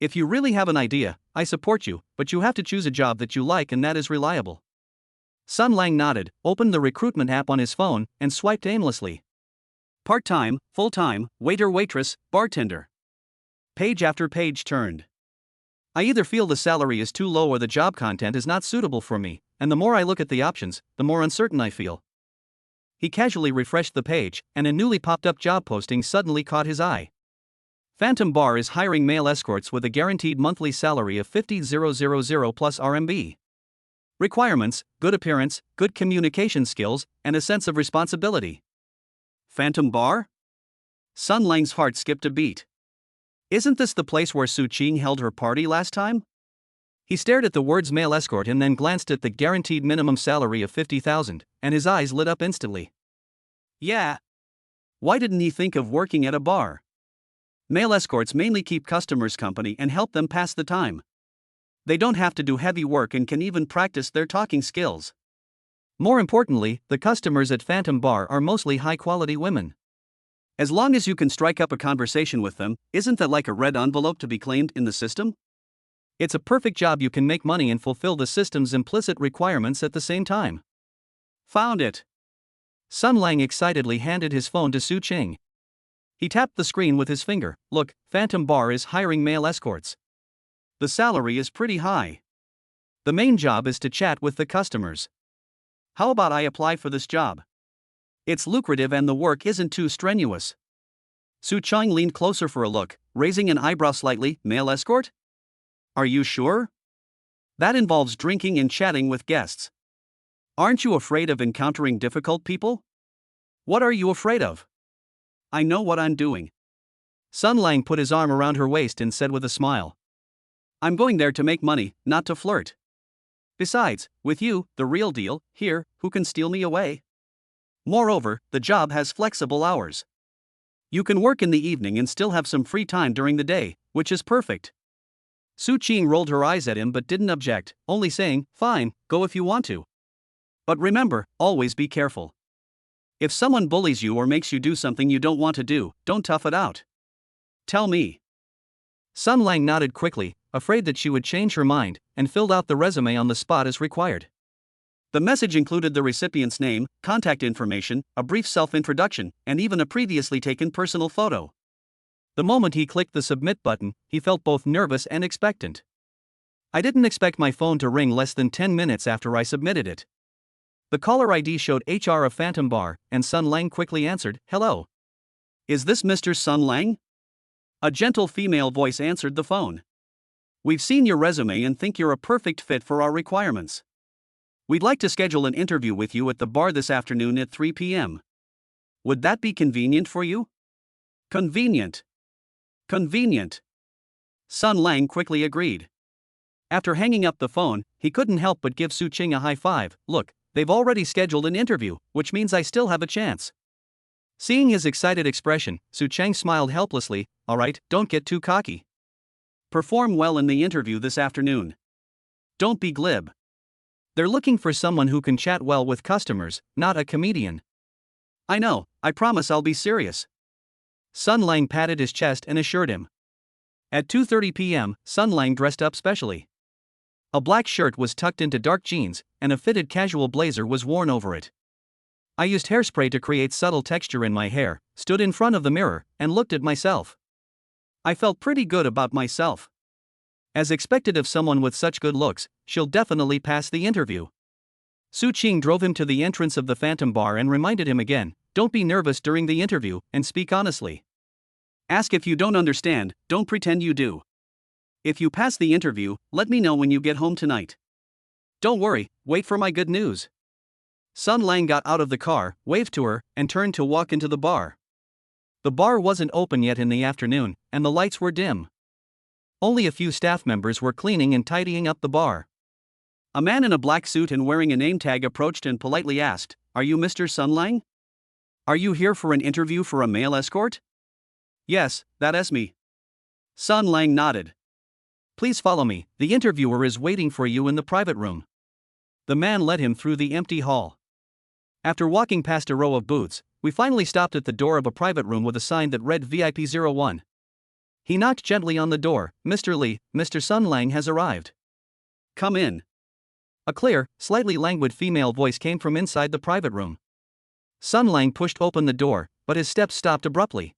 If you really have an idea, I support you, but you have to choose a job that you like and that is reliable." Sun Lang nodded, opened the recruitment app on his phone, and swiped aimlessly. Part-time, full-time, waiter, waitress, bartender. Page after page turned. I either feel the salary is too low or the job content is not suitable for me, and the more I look at the options, the more uncertain I feel. He casually refreshed the page, and a newly popped up job posting suddenly caught his eye. Phantom Bar is hiring male escorts with a guaranteed monthly salary of 50,000 plus RMB. Requirements: good appearance, good communication skills, and a sense of responsibility. Phantom Bar? Sun Lang's heart skipped a beat. Isn't this the place where Su Ching held her party last time? He stared at the words male escort and then glanced at the guaranteed minimum salary of 50,000, and his eyes lit up instantly. Yeah. Why didn't he think of working at a bar? Male escorts mainly keep customers company and help them pass the time. They don't have to do heavy work and can even practice their talking skills. More importantly, the customers at Phantom Bar are mostly high-quality women. As long as you can strike up a conversation with them, isn't that like a red envelope to be claimed in the system? It's a perfect job. You can make money and fulfill the system's implicit requirements at the same time. Found it. Sun Lang excitedly handed his phone to Su Ching. He tapped the screen with his finger. "Look, Phantom Bar is hiring male escorts. The salary is pretty high. The main job is to chat with the customers. How about I apply for this job? It's lucrative and the work isn't too strenuous." Su Ching leaned closer for a look, raising an eyebrow slightly. "Male escort? Are you sure? That involves drinking and chatting with guests. Aren't you afraid of encountering difficult people?" "What are you afraid of?" "I know what I'm doing." Sun Lang put his arm around her waist and said with a smile, "I'm going there to make money, not to flirt. Besides, with you, the real deal, here, who can steal me away? Moreover, the job has flexible hours. You can work in the evening and still have some free time during the day, which is perfect." Su Ching rolled her eyes at him but didn't object, only saying, "Fine, go if you want to. But remember, always be careful. If someone bullies you or makes you do something you don't want to do, don't tough it out. Tell me." Sun Lang nodded quickly, afraid that she would change her mind, and filled out the resume on the spot as required. The message included the recipient's name, contact information, a brief self-introduction, and even a previously taken personal photo. The moment he clicked the submit button, he felt both nervous and expectant. "I didn't expect my phone to ring less than 10 minutes after I submitted it." The caller ID showed HR of Phantom Bar, and Sun Lang quickly answered, "Hello. Is this Mr. Sun Lang?" A gentle female voice answered the phone. "We've seen your resume and think you're a perfect fit for our requirements. We'd like to schedule an interview with you at the bar this afternoon at 3 p.m. Would that be convenient for you?" "Convenient. Convenient." Sun Lang quickly agreed. After hanging up the phone, he couldn't help but give Su Ching a high five. "Look, they've already scheduled an interview, which means I still have a chance." Seeing his excited expression, Su Cheng smiled helplessly. Alright, don't get too cocky. Perform well in the interview this afternoon. Don't be glib. They're looking for someone who can chat well with customers, not a comedian. I know, I promise I'll be serious. Sun Lang patted his chest and assured him. At 2:30 p.m., Sun Lang dressed up specially. A black shirt was tucked into dark jeans, and a fitted casual blazer was worn over it. I used hairspray to create subtle texture in my hair, stood in front of the mirror, and looked at myself. I felt pretty good about myself. As expected of someone with such good looks, she'll definitely pass the interview. Su Cheng drove him to the entrance of the Phantom Bar and reminded him again, don't be nervous during the interview, and speak honestly. Ask if you don't understand, don't pretend you do. If you pass the interview, let me know when you get home tonight. Don't worry, wait for my good news. Sun Lang got out of the car, waved to her, and turned to walk into the bar. The bar wasn't open yet in the afternoon, and the lights were dim. Only a few staff members were cleaning and tidying up the bar. A man in a black suit and wearing a name tag approached and politely asked, "Are you Mr. Sun Lang? Are you here for an interview for a male escort?" Yes, that is me. Sun Lang nodded. Please follow me, the interviewer is waiting for you in the private room. The man led him through the empty hall. After walking past a row of booths, we finally stopped at the door of a private room with a sign that read VIP 01. He knocked gently on the door. Mr. Lee, Mr. Sun Lang has arrived. Come in. A clear, slightly languid female voice came from inside the private room. Sun Lang pushed open the door, but his steps stopped abruptly.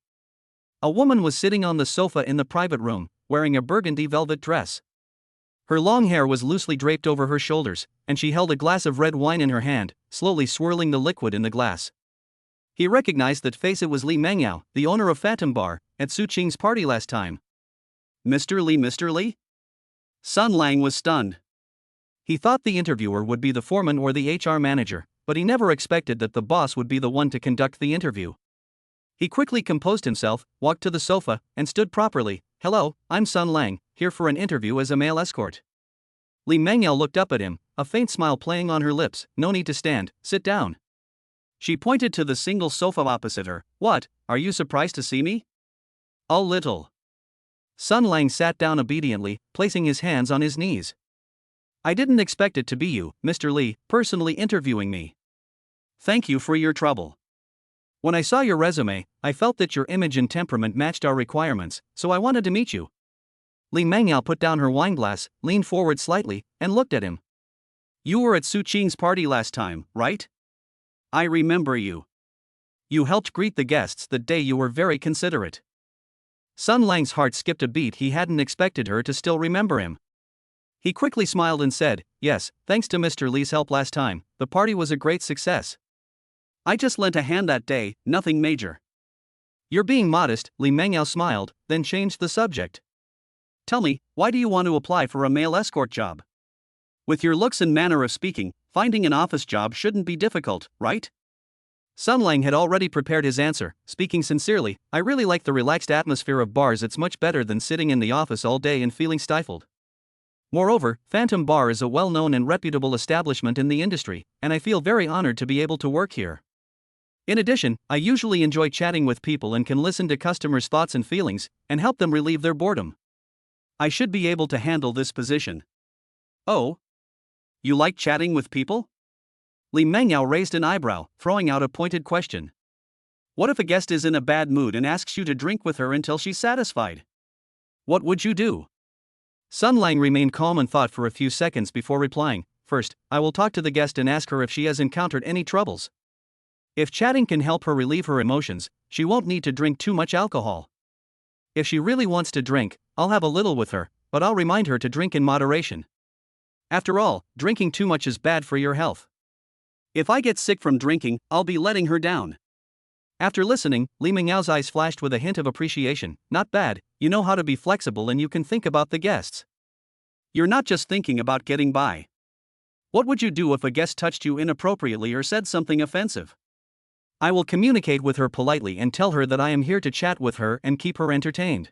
A woman was sitting on the sofa in the private room, wearing a burgundy velvet dress. Her long hair was loosely draped over her shoulders, and she held a glass of red wine in her hand, slowly swirling the liquid in the glass. He recognized that face. It was Li Mengyao, the owner of Phantom Bar, at Su Cheng's party last time. Mr. Lee, Mr. Lee? Sun Lang was stunned. He thought the interviewer would be the foreman or the HR manager, but he never expected that the boss would be the one to conduct the interview. He quickly composed himself, walked to the sofa, and stood properly. Hello, I'm Sun Lang, here for an interview as a male escort. Li Mengyao looked up at him, a faint smile playing on her lips. No need to stand, sit down. She pointed to the single sofa opposite her. What, are you surprised to see me? A little. Sun Lang sat down obediently, placing his hands on his knees. I didn't expect it to be you, Mr. Lee, personally interviewing me. Thank you for your trouble. When I saw your resume, I felt that your image and temperament matched our requirements, so I wanted to meet you. Li Mengyao put down her wineglass, leaned forward slightly, and looked at him. You were at Su Cheng's party last time, right? I remember you. You helped greet the guests that day. You were very considerate. Sun Lang's heart skipped a beat. He hadn't expected her to still remember him. He quickly smiled and said, yes, thanks to Mr. Lee's help last time, the party was a great success. I just lent a hand that day, nothing major. You're being modest, Li Mengyao smiled, then changed the subject. Tell me, why do you want to apply for a male escort job? With your looks and manner of speaking, finding an office job shouldn't be difficult, right? Sun Lang had already prepared his answer, speaking sincerely. I really like the relaxed atmosphere of bars. It's much better than sitting in the office all day and feeling stifled. Moreover, Phantom Bar is a well-known and reputable establishment in the industry, and I feel very honored to be able to work here. In addition, I usually enjoy chatting with people and can listen to customers' thoughts and feelings, and help them relieve their boredom. I should be able to handle this position. Oh? You like chatting with people? Li Mengyao raised an eyebrow, throwing out a pointed question. What if a guest is in a bad mood and asks you to drink with her until she's satisfied? What would you do? Sun Lang remained calm and thought for a few seconds before replying. First, I will talk to the guest and ask her if she has encountered any troubles. If chatting can help her relieve her emotions, she won't need to drink too much alcohol. If she really wants to drink, I'll have a little with her, but I'll remind her to drink in moderation. After all, drinking too much is bad for your health. If I get sick from drinking, I'll be letting her down. After listening, Li Mengyao's eyes flashed with a hint of appreciation. Not bad, you know how to be flexible and you can think about the guests. You're not just thinking about getting by. What would you do if a guest touched you inappropriately or said something offensive? I will communicate with her politely and tell her that I am here to chat with her and keep her entertained.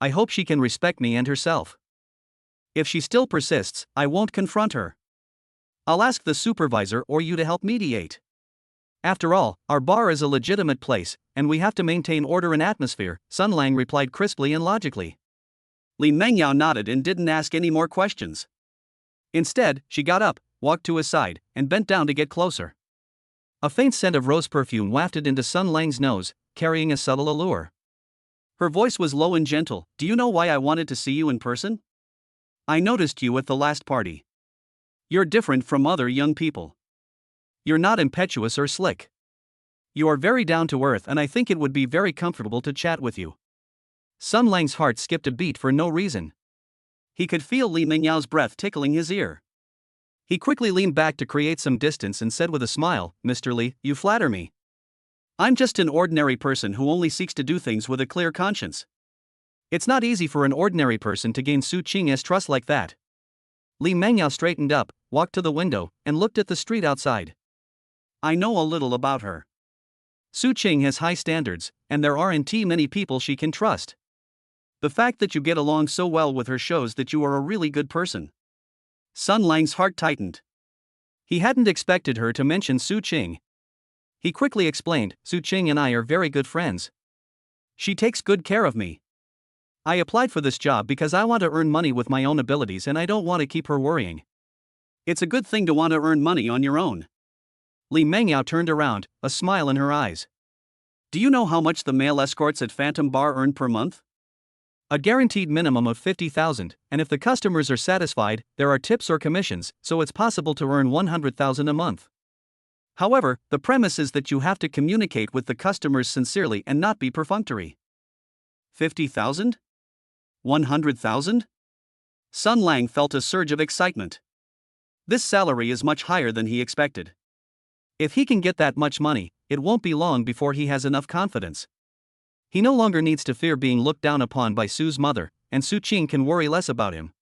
I hope she can respect me and herself. If she still persists, I won't confront her. I'll ask the supervisor or you to help mediate. After all, our bar is a legitimate place, and we have to maintain order and atmosphere, Sun Lang replied crisply and logically. Li Mengyao nodded and didn't ask any more questions. Instead, she got up, walked to his side, and bent down to get closer. A faint scent of rose perfume wafted into Sun Lang's nose, carrying a subtle allure. Her voice was low and gentle. Do you know why I wanted to see you in person? I noticed you at the last party. You're different from other young people. You're not impetuous or slick. You are very down to earth, and I think it would be very comfortable to chat with you. Sun Lang's heart skipped a beat for no reason. He could feel Li Mengyao's breath tickling his ear. He quickly leaned back to create some distance and said with a smile, Mr. Li, you flatter me. I'm just an ordinary person who only seeks to do things with a clear conscience. It's not easy for an ordinary person to gain Su Qing's trust like that. Li Mengyao straightened up, walked to the window, and looked at the street outside. I know a little about her. Su Qing has high standards, and there aren't many people she can trust. The fact that you get along so well with her shows that you are a really good person. Sun Lang's heart tightened. He hadn't expected her to mention Su Qing. He quickly explained, Su Qing and I are very good friends. She takes good care of me. I applied for this job because I want to earn money with my own abilities and I don't want to keep her worrying. It's a good thing to want to earn money on your own. Li Mengyao turned around, a smile in her eyes. Do you know how much the male escorts at Phantom Bar earn per month? A guaranteed minimum of 50,000, and if the customers are satisfied, there are tips or commissions, so it's possible to earn 100,000 a month. However, the premise is that you have to communicate with the customers sincerely and not be perfunctory. 50,000? 100,000? Sun Lang felt a surge of excitement. This salary is much higher than he expected. If he can get that much money, it won't be long before he has enough confidence. He no longer needs to fear being looked down upon by Su's mother, and Su Qing can worry less about him.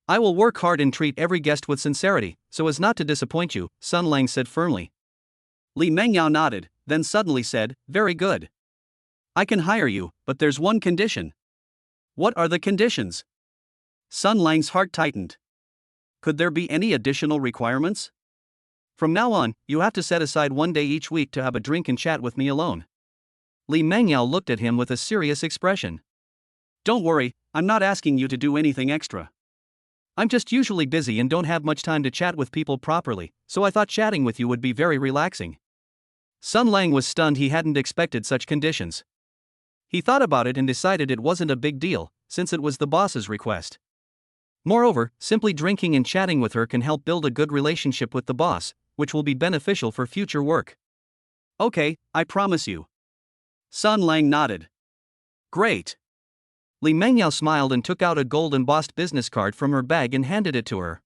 I will work hard and treat every guest with sincerity, so as not to disappoint you, Sun Lang said firmly. Li Mengyao nodded, then suddenly said, very good. I can hire you, but there's one condition. What are the conditions? Sun Lang's heart tightened. Could there be any additional requirements? From now on, you have to set aside one day each week to have a drink and chat with me alone. Li Mengyao looked at him with a serious expression. Don't worry, I'm not asking you to do anything extra. I'm just usually busy and don't have much time to chat with people properly, so I thought chatting with you would be very relaxing. Sun Lang was stunned. He hadn't expected such conditions. He thought about it and decided it wasn't a big deal, since it was the boss's request. Moreover, simply drinking and chatting with her can help build a good relationship with the boss, which will be beneficial for future work. Okay, I promise you. Sun Lang nodded. Great. Li Mengyao smiled and took out a gold-embossed business card from her bag and handed it to her.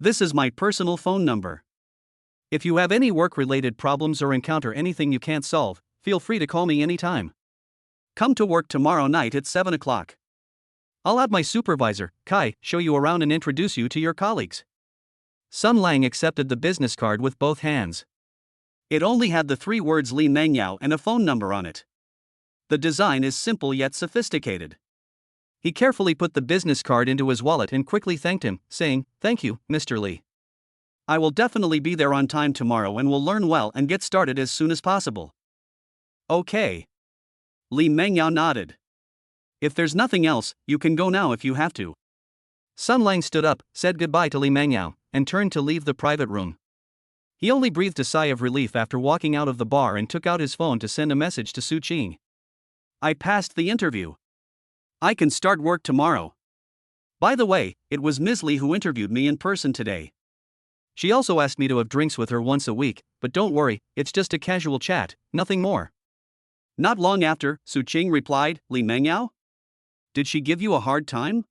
This is my personal phone number. If you have any work-related problems or encounter anything you can't solve, feel free to call me anytime. Come to work tomorrow night at 7 o'clock. I'll have my supervisor, Kai, show you around and introduce you to your colleagues. Sun Lang accepted the business card with both hands. It only had the 3 words Li Mengyao and a phone number on it. The design is simple yet sophisticated. He carefully put the business card into his wallet and quickly thanked him, saying, Thank you, Mr. Li. I will definitely be there on time tomorrow and will learn well and get started as soon as possible. Okay. Li Mengyao nodded. If there's nothing else, you can go now if you have to. Sun Lang stood up, said goodbye to Li Mengyao, and turned to leave the private room. He only breathed a sigh of relief after walking out of the bar and took out his phone to send a message to Su Qing. I passed the interview. I can start work tomorrow. By the way, it was Ms. Li who interviewed me in person today. She also asked me to have drinks with her once a week, but don't worry, it's just a casual chat, nothing more. Not long after, Su Qing replied, Li Mengyao? Did she give you a hard time?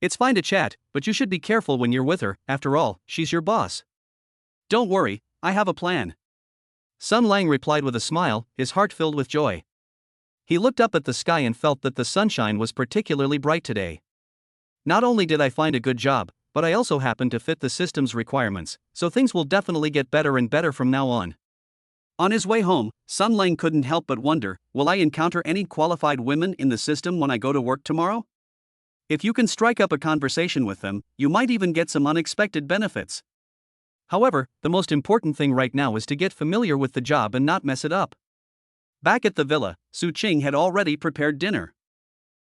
It's fine to chat, but you should be careful when you're with her, after all, she's your boss. Don't worry, I have a plan. Sun Lang replied with a smile, his heart filled with joy. He looked up at the sky and felt that the sunshine was particularly bright today. Not only did I find a good job, but I also happen to fit the system's requirements, so things will definitely get better and better from now on. On his way home, Sun Lang couldn't help but wonder, will I encounter any qualified women in the system when I go to work tomorrow? If you can strike up a conversation with them, you might even get some unexpected benefits. However, the most important thing right now is to get familiar with the job and not mess it up. Back at the villa, Su Qing had already prepared dinner.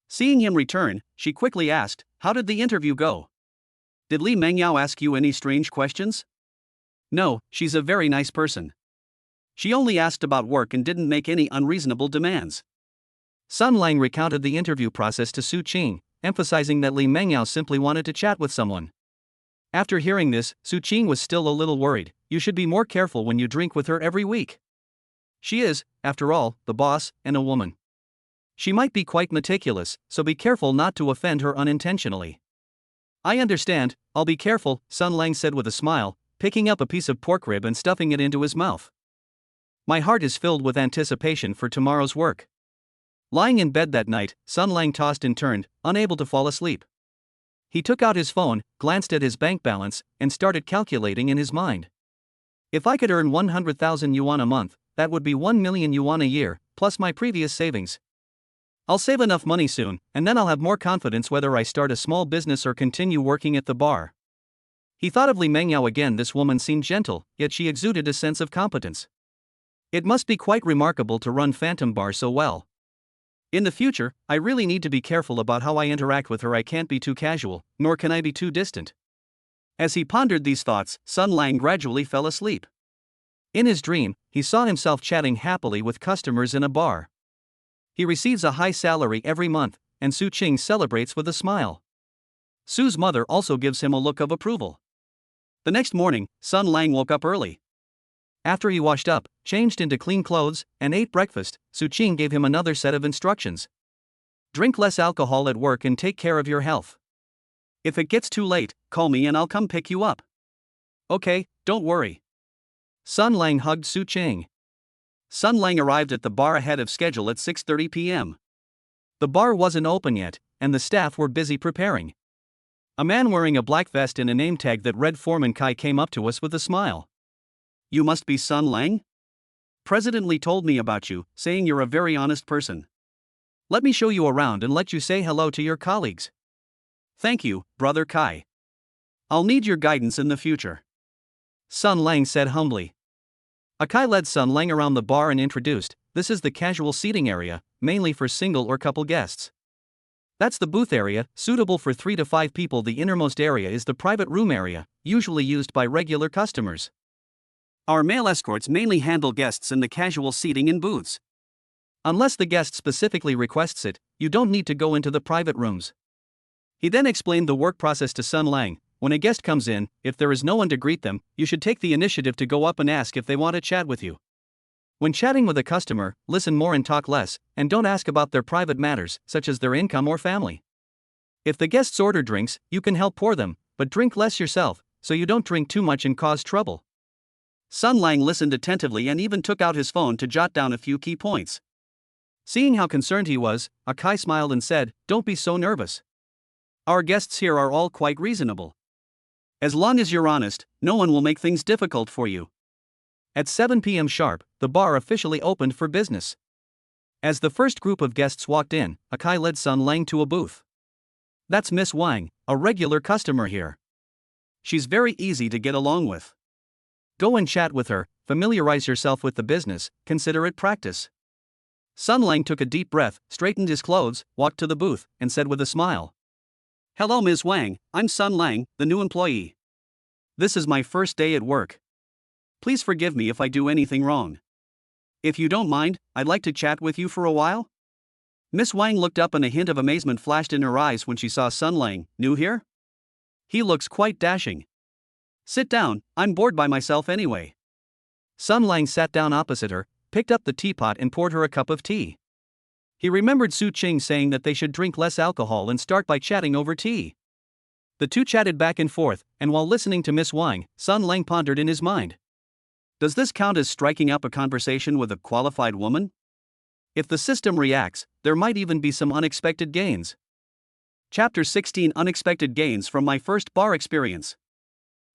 Seeing him return, she quickly asked, "How did the interview go? Did Li Mengyao ask you any strange questions?" No, she's a very nice person. She only asked about work and didn't make any unreasonable demands. Sun Lang recounted the interview process to Su Qing, emphasizing that Li Mengyao simply wanted to chat with someone. After hearing this, Su Qing was still a little worried. You should be more careful when you drink with her every week. She is, after all, the boss, and a woman. She might be quite meticulous, so be careful not to offend her unintentionally. I understand, I'll be careful, Sun Lang said with a smile, picking up a piece of pork rib and stuffing it into his mouth. My heart is filled with anticipation for tomorrow's work. Lying in bed that night, Sun Lang tossed and turned, unable to fall asleep. He took out his phone, glanced at his bank balance, and started calculating in his mind. If I could earn 100,000 yuan a month, that would be 1 million yuan a year, plus my previous savings. I'll save enough money soon, and then I'll have more confidence whether I start a small business or continue working at the bar. He thought of Li Mengyao again. This woman seemed gentle, yet she exuded a sense of competence. It must be quite remarkable to run Phantom Bar so well. In the future, I really need to be careful about how I interact with her. I can't be too casual, nor can I be too distant. As he pondered these thoughts, Sun Lang gradually fell asleep. In his dream, he saw himself chatting happily with customers in a bar. He receives a high salary every month, and Su Qing celebrates with a smile. Su's mother also gives him a look of approval. The next morning, Sun Lang woke up early. After he washed up, changed into clean clothes, and ate breakfast, Su Qing gave him another set of instructions. Drink less alcohol at work and take care of your health. If it gets too late, call me and I'll come pick you up. Okay, don't worry. Sun Lang hugged Su Qing. Sun Lang arrived at the bar ahead of schedule at 6:30 p.m. The bar wasn't open yet, and the staff were busy preparing. A man wearing a black vest and a name tag that read Foreman Kai came up to us with a smile. You must be Sun Lang? President Li told me about you, saying you're a very honest person. Let me show you around and let you say hello to your colleagues. Thank you, Brother Kai. I'll need your guidance in the future. Sun Lang said humbly. Akai led Sun Lang around the bar and introduced, this is the casual seating area, mainly for single or couple guests. That's the booth area, suitable for 3 to 5 people. The innermost area is the private room area, usually used by regular customers. Our male escorts mainly handle guests in the casual seating in booths. Unless the guest specifically requests it, you don't need to go into the private rooms. He then explained the work process to Sun Lang. When a guest comes in, if there is no one to greet them, you should take the initiative to go up and ask if they want to chat with you. When chatting with a customer, listen more and talk less, and don't ask about their private matters, such as their income or family. If the guests order drinks, you can help pour them, but drink less yourself, so you don't drink too much and cause trouble. Sun Lang listened attentively and even took out his phone to jot down a few key points. Seeing how concerned he was, Akai smiled and said, Don't be so nervous. Our guests here are all quite reasonable. As long as you're honest, no one will make things difficult for you. At 7 p.m. sharp, the bar officially opened for business. As the first group of guests walked in, Akai led Sun Lang to a booth. That's Miss Wang, a regular customer here. She's very easy to get along with. Go and chat with her, familiarize yourself with the business, consider it practice. Sun Lang took a deep breath, straightened his clothes, walked to the booth, and said with a smile. Hello Ms. Wang, I'm Sun Lang, the new employee. This is my first day at work. Please forgive me if I do anything wrong. If you don't mind, I'd like to chat with you for a while. Miss Wang looked up and a hint of amazement flashed in her eyes when she saw Sun Lang. New here? He looks quite dashing. Sit down, I'm bored by myself anyway. Sun Lang sat down opposite her, picked up the teapot and poured her a cup of tea. He remembered Su Qing saying that they should drink less alcohol and start by chatting over tea. The two chatted back and forth, and while listening to Miss Wang, Sun Lang pondered in his mind. Does this count as striking up a conversation with a qualified woman? If the system reacts, there might even be some unexpected gains. Chapter 16 Unexpected Gains from My First Bar Experience.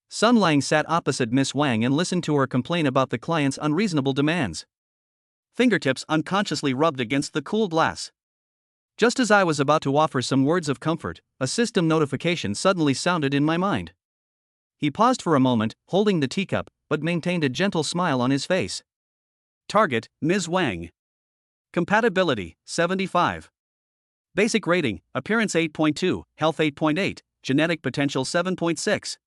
Sun Lang sat opposite Miss Wang and listened to her complain about the client's unreasonable demands. Fingertips unconsciously rubbed against the cool glass. Just as I was about to offer some words of comfort, a system notification suddenly sounded in my mind. He paused for a moment, holding the teacup, but maintained a gentle smile on his face. Target, Ms. Wang. Compatibility, 75. Basic rating, Appearance 8.2, Health 8.8, Genetic Potential 7.6.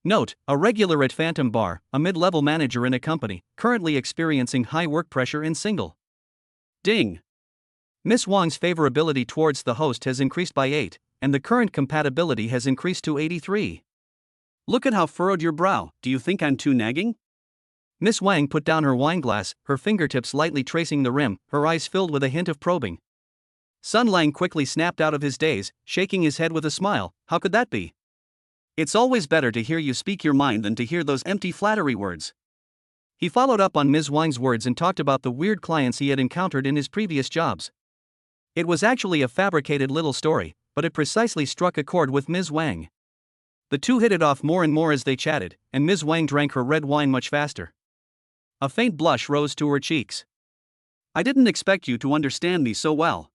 Note, a regular at Phantom Bar, a mid-level manager in a company, currently experiencing high work pressure in single. Ding. Miss Wang's favorability towards the host has increased by 8, and the current compatibility has increased to 83. Look at how furrowed your brow. Do you think I'm too nagging? Miss Wang put down her wine glass, her fingertips lightly tracing the rim, her eyes filled with a hint of probing. Sun Lang quickly snapped out of his daze, shaking his head with a smile. How could that be? It's always better to hear you speak your mind than to hear those empty flattery words. He followed up on Ms. Wang's words and talked about the weird clients he had encountered in his previous jobs. It was actually a fabricated little story, but it precisely struck a chord with Ms. Wang. The two hit it off more and more as they chatted, and Ms. Wang drank her red wine much faster. A faint blush rose to her cheeks. I didn't expect you to understand me so well.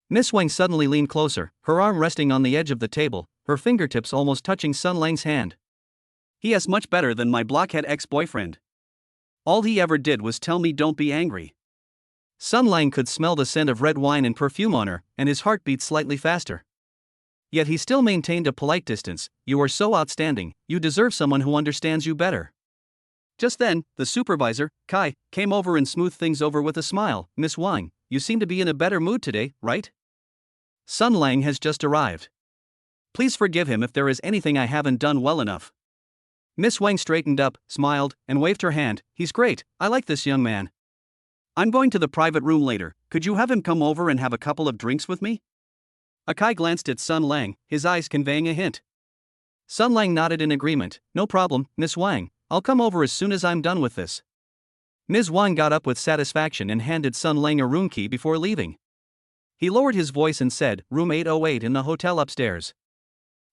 Miss Wang suddenly leaned closer, her arm resting on the edge of the table, her fingertips almost touching Sun Lang's hand. He is much better than my blockhead ex-boyfriend. All he ever did was tell me don't be angry. Sun Lang could smell the scent of red wine and perfume on her, and his heart beat slightly faster. Yet he still maintained a polite distance. You are so outstanding, you deserve someone who understands you better. Just then, the supervisor, Kai, came over and smoothed things over with a smile. Miss Wang, you seem to be in a better mood today, right? Sun Lang has just arrived. Please forgive him if there is anything I haven't done well enough. Miss Wang straightened up, smiled, and waved her hand. He's great, I like this young man. I'm going to the private room later. Could you have him come over and have a couple of drinks with me? Kai glanced at Sun Lang, his eyes conveying a hint. Sun Lang nodded in agreement. No problem, Miss Wang, I'll come over as soon as I'm done with this. Ms. Wang got up with satisfaction and handed Sun Lang a room key before leaving. He lowered his voice and said, Room 808 in the hotel upstairs.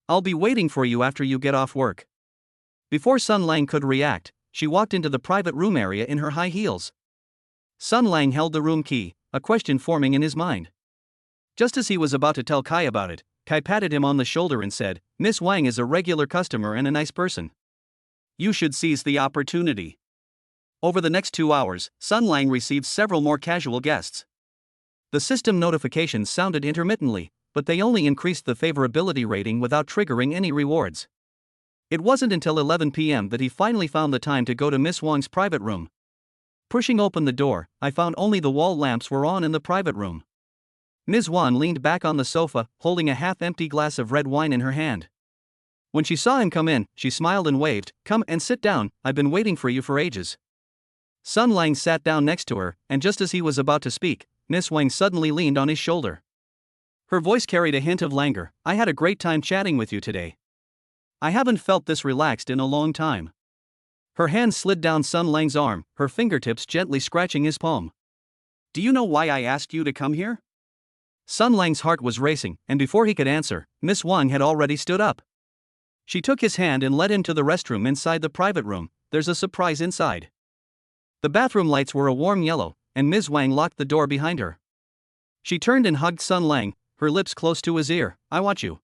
I'll be waiting for you after you get off work. Before Sun Lang could react, she walked into the private room area in her high heels. Sun Lang held the room key, a question forming in his mind. Just as he was about to tell Kai about it, Kai patted him on the shoulder and said, Miss Wang is a regular customer and a nice person. You should seize the opportunity. Over the next 2 hours, Sun Lang received several more casual guests. The system notifications sounded intermittently, but they only increased the favorability rating without triggering any rewards. It wasn't until 11 p.m. that he finally found the time to go to Miss Wang's private room. Pushing open the door, I found only the wall lamps were on in the private room. Ms. Wang leaned back on the sofa, holding a half-empty glass of red wine in her hand. When she saw him come in, she smiled and waved. Come and sit down, I've been waiting for you for ages. Sun Lang sat down next to her, and just as he was about to speak, Miss Wang suddenly leaned on his shoulder. Her voice carried a hint of languor. I had a great time chatting with you today. I haven't felt this relaxed in a long time. Her hand slid down Sun Lang's arm, her fingertips gently scratching his palm. Do you know why I asked you to come here? Sun Lang's heart was racing, and before he could answer, Miss Wang had already stood up. She took his hand and led him to the restroom inside the private room. There's a surprise inside. The bathroom lights were a warm yellow, and Ms. Wang locked the door behind her. She turned and hugged Sun Lang, her lips close to his ear. I want you.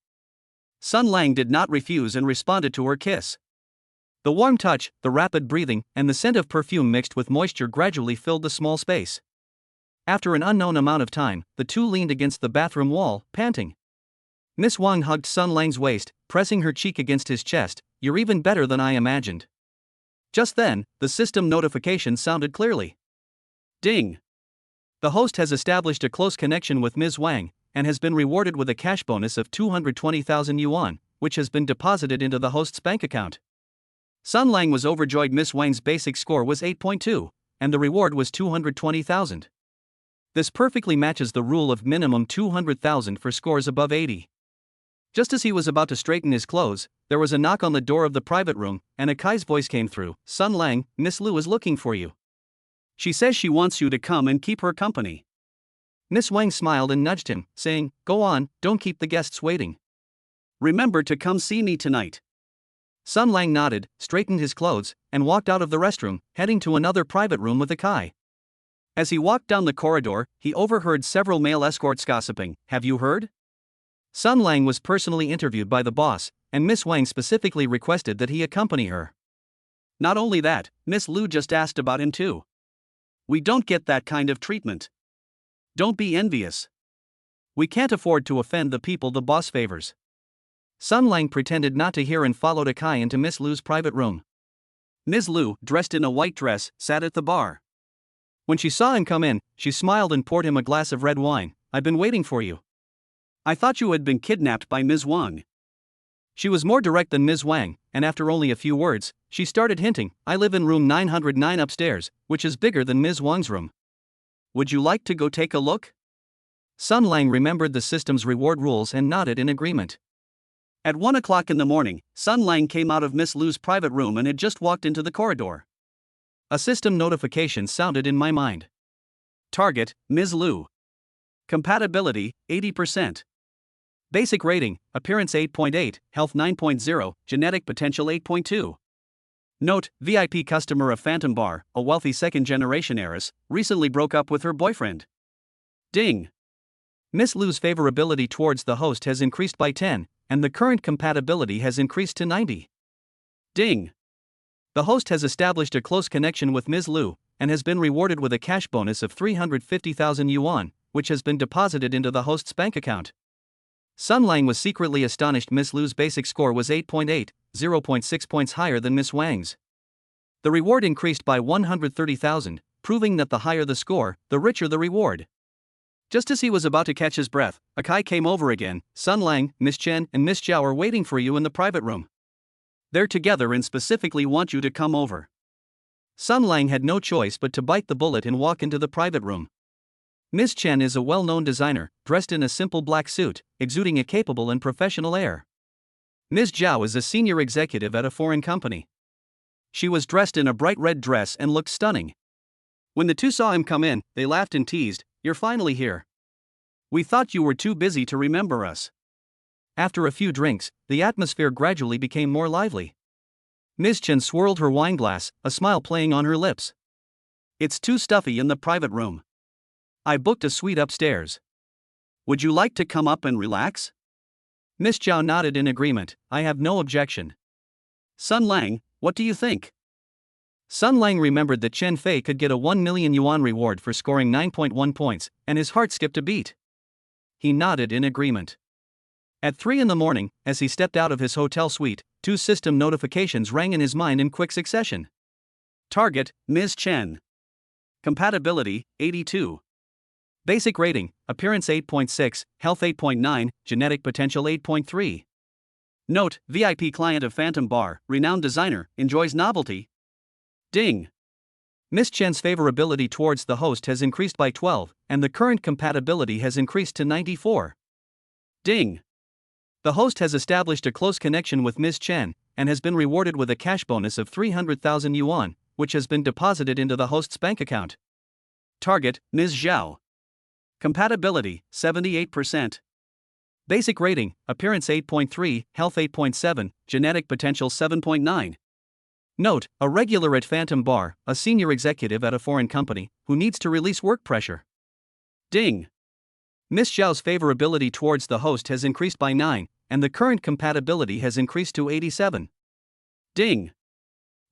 Sun Lang did not refuse and responded to her kiss. The warm touch, the rapid breathing, and the scent of perfume mixed with moisture gradually filled the small space. After an unknown amount of time, the two leaned against the bathroom wall, panting. Miss Wang hugged Sun Lang's waist, pressing her cheek against his chest. You're even better than I imagined. Just then, the system notification sounded clearly. Ding. The host has established a close connection with Ms. Wang, and has been rewarded with a cash bonus of 220,000 yuan, which has been deposited into the host's bank account. Sun Lang was overjoyed. Miss Wang's basic score was 8.2, and the reward was 220,000. This perfectly matches the rule of minimum 200,000 for scores above 80. Just as he was about to straighten his clothes, there was a knock on the door of the private room, and Kai's voice came through. Sun Lang, Miss Liu is looking for you. She says she wants you to come and keep her company. Miss Wang smiled and nudged him, saying, Go on, don't keep the guests waiting. Remember to come see me tonight. Sun Lang nodded, straightened his clothes, and walked out of the restroom, heading to another private room with Kai. As he walked down the corridor, he overheard several male escorts gossiping. Have you heard? Sun Lang was personally interviewed by the boss, and Miss Wang specifically requested that he accompany her. Not only that, Miss Lu just asked about him too. We don't get that kind of treatment. Don't be envious. We can't afford to offend the people the boss favors. Sun Lang pretended not to hear and followed Akai into Miss Lu's private room. Ms. Lu, dressed in a white dress, sat at the bar. When she saw him come in, she smiled and poured him a glass of red wine. I've been waiting for you. I thought you had been kidnapped by Ms. Wang. She was more direct than Ms. Wang, and after only a few words, she started hinting, I live in room 909 upstairs, which is bigger than Ms. Wang's room. Would you like to go take a look? Sun Lang remembered the system's reward rules and nodded in agreement. At 1 o'clock in the morning, Sun Lang came out of Miss Lu's private room and had just walked into the corridor. A system notification sounded in my mind. Target, Ms. Lu. Compatibility, 80%. Basic rating, appearance 8.8, health 9.0, genetic potential 8.2. Note, VIP customer of Phantom Bar, a wealthy second-generation heiress, recently broke up with her boyfriend. Ding. Miss Lu's favorability towards the host has increased by 10, and the current compatibility has increased to 90. Ding. The host has established a close connection with Ms. Lu, and has been rewarded with a cash bonus of 350,000 yuan, which has been deposited into the host's bank account. Sun Lang was secretly astonished Miss Lu's basic score was 8.8, 0.6 points higher than Miss Wang's. The reward increased by 130,000, proving that the higher the score, the richer the reward. Just as he was about to catch his breath, Akai came over again. Sun Lang, Miss Chen, and Miss Zhao are waiting for you in the private room. They're together and specifically want you to come over. Sun Lang had no choice but to bite the bullet and walk into the private room. Miss Chen is a well-known designer, dressed in a simple black suit, exuding a capable and professional air. Ms. Zhao is a senior executive at a foreign company. She was dressed in a bright red dress and looked stunning. When the two saw him come in, they laughed and teased, "You're finally here. We thought you were too busy to remember us." After a few drinks, the atmosphere gradually became more lively. Ms. Chen swirled her wineglass, a smile playing on her lips. "It's too stuffy in the private room. I booked a suite upstairs. Would you like to come up and relax?" Miss Zhao nodded in agreement. I have no objection. Sun Lang, what do you think? Sun Lang remembered that Chen Fei could get a 1 million yuan reward for scoring 9.1 points, and his heart skipped a beat. He nodded in agreement. At 3 in the morning, as he stepped out of his hotel suite, 2 system notifications rang in his mind in quick succession. Target, Ms. Chen. Compatibility, 82. Basic rating, appearance 8.6, health 8.9, genetic potential 8.3. Note, VIP client of Phantom Bar, renowned designer, enjoys novelty. Ding. Miss Chen's favorability towards the host has increased by 12, and the current compatibility has increased to 94. Ding. The host has established a close connection with Ms. Chen, and has been rewarded with a cash bonus of 300,000 yuan, which has been deposited into the host's bank account. Target, Ms. Zhao. Compatibility, 78%. Basic rating, appearance 8.3, health 8.7, genetic potential 7.9. Note, a regular at Phantom Bar, a senior executive at a foreign company, who needs to release work pressure. Ding. Miss Zhao's favorability towards the host has increased by 9, and the current compatibility has increased to 87. Ding.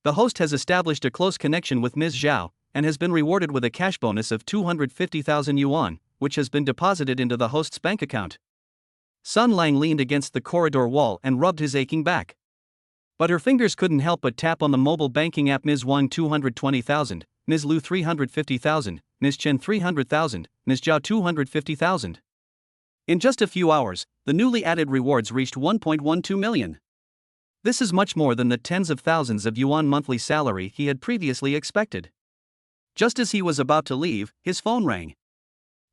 The host has established a close connection with Ms. Zhao, and has been rewarded with a cash bonus of 250,000 yuan, which has been deposited into the host's bank account. Sun Lang leaned against the corridor wall and rubbed his aching back. But her fingers couldn't help but tap on the mobile banking app. Ms. Wang 220,000, Ms. Lu 350,000, Ms. Chen 300,000, Ms. Zhao 250,000. In just a few hours, the newly added rewards reached 1.12 million. This is much more than the tens of thousands of yuan monthly salary he had previously expected. Just as he was about to leave, his phone rang.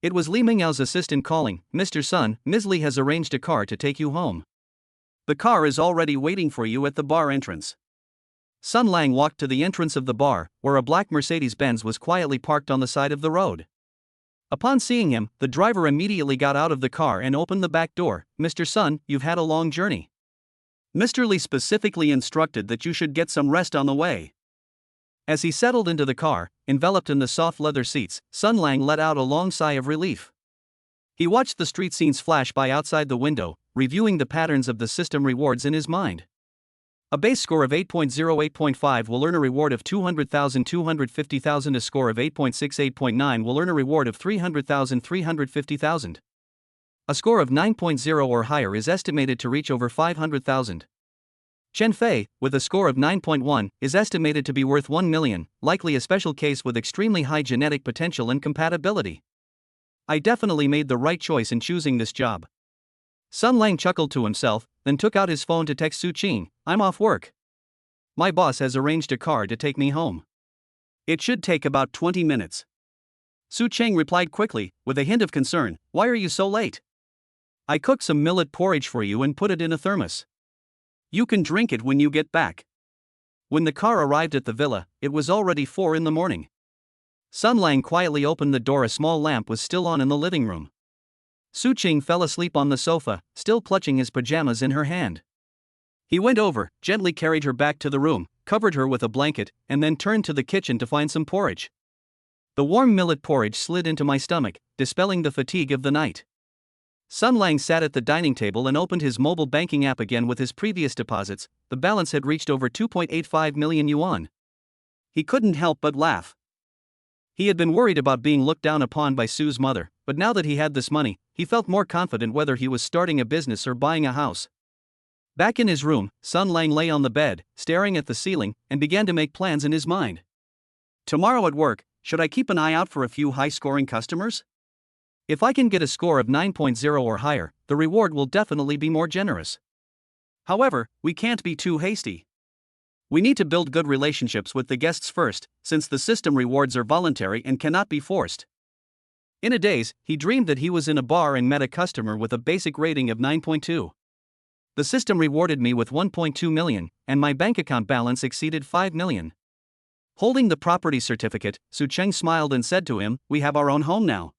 It was Li Mingyao's assistant calling. "Mr. Sun, Ms. Li has arranged a car to take you home. The car is already waiting for you at the bar entrance." Sun Lang walked to the entrance of the bar, where a black Mercedes-Benz was quietly parked on the side of the road. Upon seeing him, the driver immediately got out of the car and opened the back door. "Mr. Sun, you've had a long journey. Mr. Li specifically instructed that you should get some rest on the way." As he settled into the car, enveloped in the soft leather seats, Sun Lang let out a long sigh of relief. He watched the street scenes flash by outside the window, reviewing the patterns of the system rewards in his mind. A base score of 8.08.5 will earn a reward of 200,000 250,000. A score of 8.68.9 will earn a reward of 300,000 350,000. A score of 9.0 or higher is estimated to reach over 500,000. Chen Fei, with a score of 9.1, is estimated to be worth 1 million, likely a special case with extremely high genetic potential and compatibility. I definitely made the right choice in choosing this job. Sun Lang chuckled to himself, then took out his phone to text Su Qing, I'm off work. My boss has arranged a car to take me home. It should take about 20 minutes. Su Qing replied quickly, with a hint of concern, why are you so late? I cooked some millet porridge for you and put it in a thermos. You can drink it when you get back. When the car arrived at the villa, it was already 4 in the morning. Sun Lang quietly opened the door. A small lamp was still on in the living room. Su Qing fell asleep on the sofa, still clutching his pajamas in her hand. He went over, gently carried her back to the room, covered her with a blanket, and then turned to the kitchen to find some porridge. The warm millet porridge slid into my stomach, dispelling the fatigue of the night. Sun Lang sat at the dining table and opened his mobile banking app again. With his previous deposits, the balance had reached over 2.85 million yuan. He couldn't help but laugh. He had been worried about being looked down upon by Su's mother, but now that he had this money, he felt more confident whether he was starting a business or buying a house. Back in his room, Sun Lang lay on the bed, staring at the ceiling, and began to make plans in his mind. Tomorrow at work, should I keep an eye out for a few high-scoring customers? If I can get a score of 9.0 or higher, the reward will definitely be more generous. However, we can't be too hasty. We need to build good relationships with the guests first, since the system rewards are voluntary and cannot be forced. In a daze, he dreamed that he was in a bar and met a customer with a basic rating of 9.2. The system rewarded me with 1.2 million, and my bank account balance exceeded 5 million. Holding the property certificate, Su Cheng smiled and said to him, we have our own home now.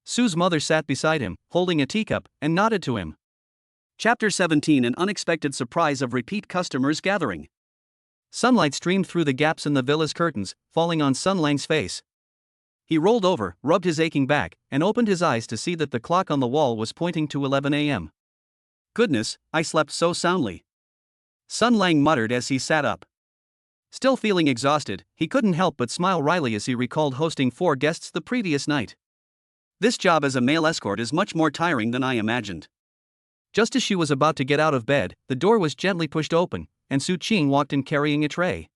Su's mother sat beside him, holding a teacup, and nodded to him. Chapter 17. An unexpected surprise of repeat customers gathering. Sunlight streamed through the gaps in the villa's curtains, falling on Sun Lang's face. He rolled over, rubbed his aching back, and opened his eyes to see that the clock on the wall was pointing to 11 a.m. Goodness, I slept so soundly. Sun Lang muttered as he sat up. Still feeling exhausted, he couldn't help but smile wryly as he recalled hosting 4 guests the previous night. This job as a male escort is much more tiring than I imagined. Just as she was about to get out of bed, the door was gently pushed open, and Su Qing walked in carrying a tray.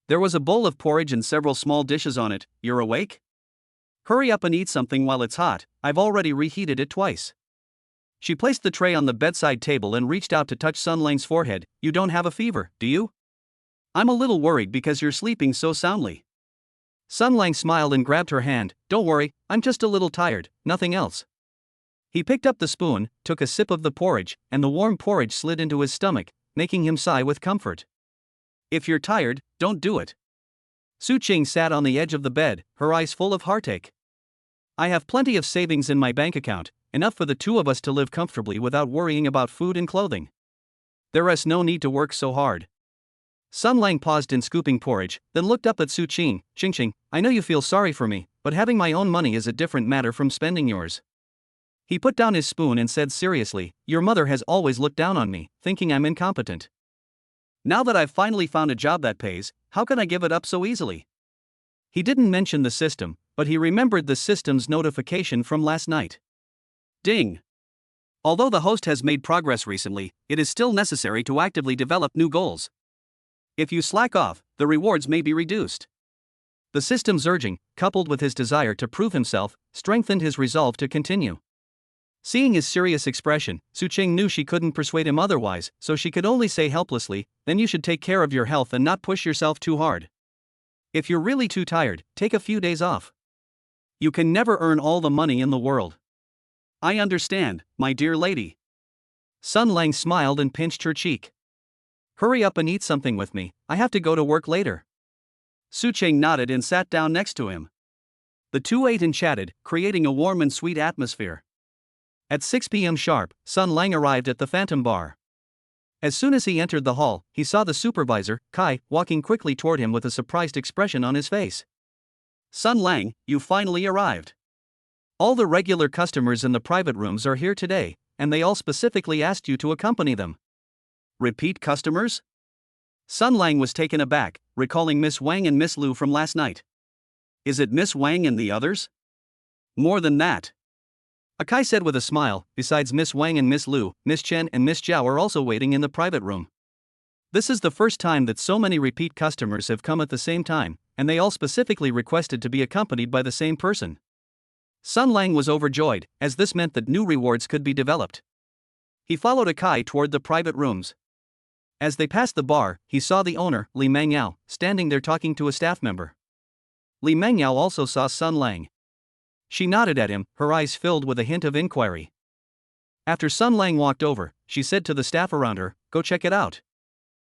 There was a bowl of porridge and several small dishes on it. You're awake? Hurry up and eat something while it's hot, I've already reheated it twice. She placed the tray on the bedside table and reached out to touch Sun Lang's forehead. You don't have a fever, do you? I'm a little worried because you're sleeping so soundly. Sun Lang smiled and grabbed her hand. Don't worry, I'm just a little tired, nothing else. He picked up the spoon, took a sip of the porridge, and the warm porridge slid into his stomach, making him sigh with comfort. If you're tired, don't do it. Su Qing sat on the edge of the bed, her eyes full of heartache. I have plenty of savings in my bank account, enough for the 2 of us to live comfortably without worrying about food and clothing. There is no need to work so hard. Sun Lang paused in scooping porridge, then looked up at Su Qing. Qing, I know you feel sorry for me, but having my own money is a different matter from spending yours. He put down his spoon and said seriously, your mother has always looked down on me, thinking I'm incompetent. Now that I've finally found a job that pays, how can I give it up so easily? He didn't mention the system, but he remembered the system's notification from last night. Ding! Although the host has made progress recently, it is still necessary to actively develop new goals. If you slack off, the rewards may be reduced. The system's urging, coupled with his desire to prove himself, strengthened his resolve to continue. Seeing his serious expression, Su Qing knew she couldn't persuade him otherwise, so she could only say helplessly, then you should take care of your health and not push yourself too hard. If you're really too tired, take a few days off. You can never earn all the money in the world. I understand, my dear lady. Sun Lang smiled and pinched her cheek. Hurry up and eat something with me, I have to go to work later. Su Qing nodded and sat down next to him. The 2 ate and chatted, creating a warm and sweet atmosphere. At 6 p.m. sharp, Sun Lang arrived at the Phantom Bar. As soon as he entered the hall, he saw the supervisor, Kai, walking quickly toward him with a surprised expression on his face. Sun Lang, you finally arrived. All the regular customers in the private rooms are here today, and they all specifically asked you to accompany them. Repeat customers? Sun Lang was taken aback, recalling Miss Wang and Miss Lu from last night. Is it Miss Wang and the others? More than that. Akai said with a smile. Besides Miss Wang and Miss Lu, Miss Chen and Miss Zhao are also waiting in the private room. This is the first time that so many repeat customers have come at the same time, and they all specifically requested to be accompanied by the same person. Sun Lang was overjoyed, as this meant that new rewards could be developed. He followed Akai toward the private rooms. As they passed the bar, he saw the owner, Li Mengyao, standing there talking to a staff member. Li Mengyao also saw Sun Lang. She nodded at him, her eyes filled with a hint of inquiry. After Sun Lang walked over, she said to the staff around her, "Go check it out.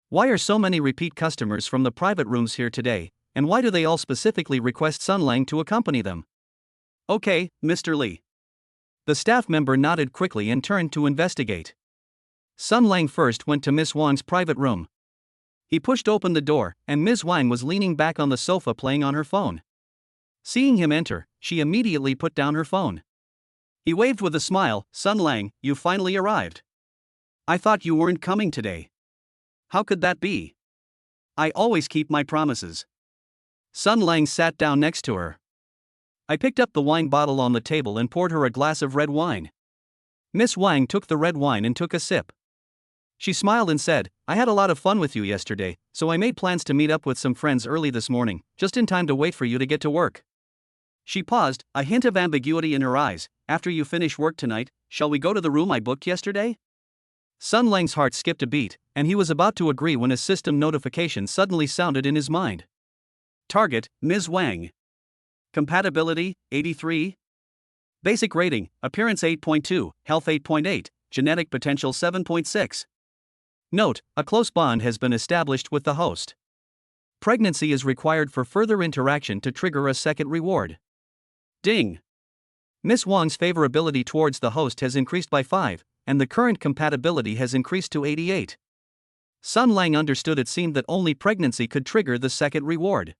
Why are so many repeat customers from the private rooms here today, and why do they all specifically request Sun Lang to accompany them?" Okay, Mr. Li. The staff member nodded quickly and turned to investigate. Sun Lang first went to Miss Wang's private room. He pushed open the door, and Ms. Wang was leaning back on the sofa playing on her phone. Seeing him enter, she immediately put down her phone. He waved with a smile. "Sun Lang, you finally arrived. I thought you weren't coming today. How could that be? I always keep my promises." Sun Lang sat down next to her. I picked up the wine bottle on the table and poured her a glass of red wine. Miss Wang took the red wine and took a sip. She smiled and said, "I had a lot of fun with you yesterday, so I made plans to meet up with some friends early this morning, just in time to wait for you to get to work." She paused, a hint of ambiguity in her eyes. "After you finish work tonight, shall we go to the room I booked yesterday?" Sun Lang's heart skipped a beat, and he was about to agree when a system notification suddenly sounded in his mind. Target, Ms. Wang. Compatibility, 83. Basic rating, Appearance 8.2, Health 8.8, Genetic Potential 7.6. Note, a close bond has been established with the host. Pregnancy is required for further interaction to trigger a second reward. Ding. Miss Wang's favorability towards the host has increased by 5, and the current compatibility has increased to 88. Sun Lang understood it seemed that only pregnancy could trigger the second reward.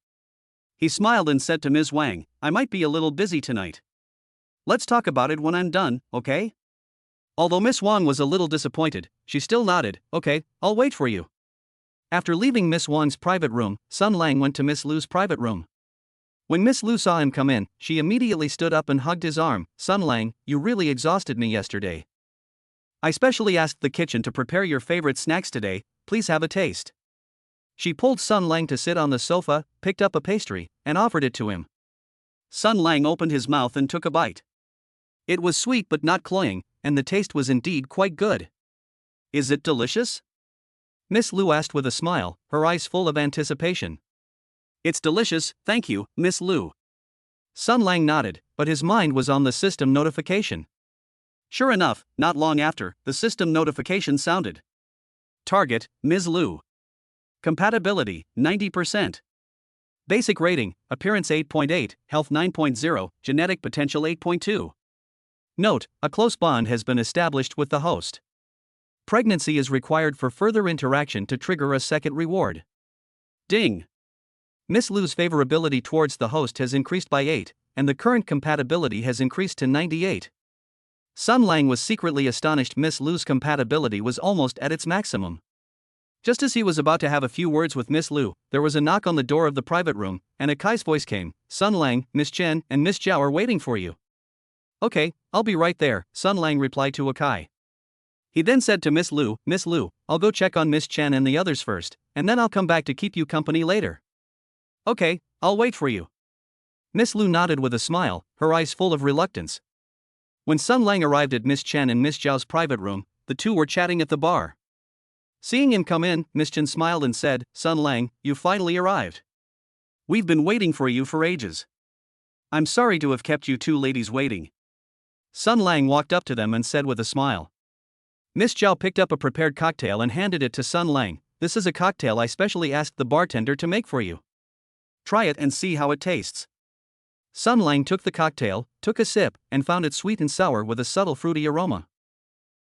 He smiled and said to Ms. Wang, "I might be a little busy tonight. Let's talk about it when I'm done, okay?" Although Miss Wang was a little disappointed, she still nodded. "Okay, I'll wait for you." After leaving Miss Wang's private room, Sun Lang went to Miss Lu's private room. When Miss Lu saw him come in, she immediately stood up and hugged his arm. "Sun Lang, you really exhausted me yesterday. I specially asked the kitchen to prepare your favorite snacks today, please have a taste." She pulled Sun Lang to sit on the sofa, picked up a pastry, and offered it to him. Sun Lang opened his mouth and took a bite. It was sweet but not cloying, and the taste was indeed quite good. "Is it delicious?" Miss Lu asked with a smile, her eyes full of anticipation. "It's delicious, thank you, Miss Lu." Sun Lang nodded, but his mind was on the system notification. Sure enough, not long after, the system notification sounded. Target, Ms. Lu. Compatibility, 90%. Basic rating, Appearance 8.8, Health 9.0, Genetic Potential 8.2. Note, a close bond has been established with the host. Pregnancy is required for further interaction to trigger a second reward. Ding. Miss Lu's favorability towards the host has increased by 8, and the current compatibility has increased to 98. Sun Lang was secretly astonished Miss Lu's compatibility was almost at its maximum. Just as he was about to have a few words with Miss Lu, there was a knock on the door of the private room, and Akai's voice came. "Sun Lang, Miss Chen, and Miss Zhao are waiting for you." "Okay, I'll be right there," Sun Lang replied to Akai. He then said to Miss Lu, "I'll go check on Miss Chen and the others first, and then I'll come back to keep you company later." "Okay, I'll wait for you." Miss Lu nodded with a smile, her eyes full of reluctance. When Sun Lang arrived at Miss Chen and Miss Zhao's private room, the two were chatting at the bar. Seeing him come in, Miss Chen smiled and said, "Sun Lang, you finally arrived. We've been waiting for you for ages. I'm sorry to have kept you two ladies waiting." Sun Lang walked up to them and said with a smile. Miss Zhao picked up a prepared cocktail and handed it to Sun Lang. "This is a cocktail I specially asked the bartender to make for you. Try it and see how it tastes." Sun Lang took the cocktail, took a sip, and found it sweet and sour with a subtle fruity aroma.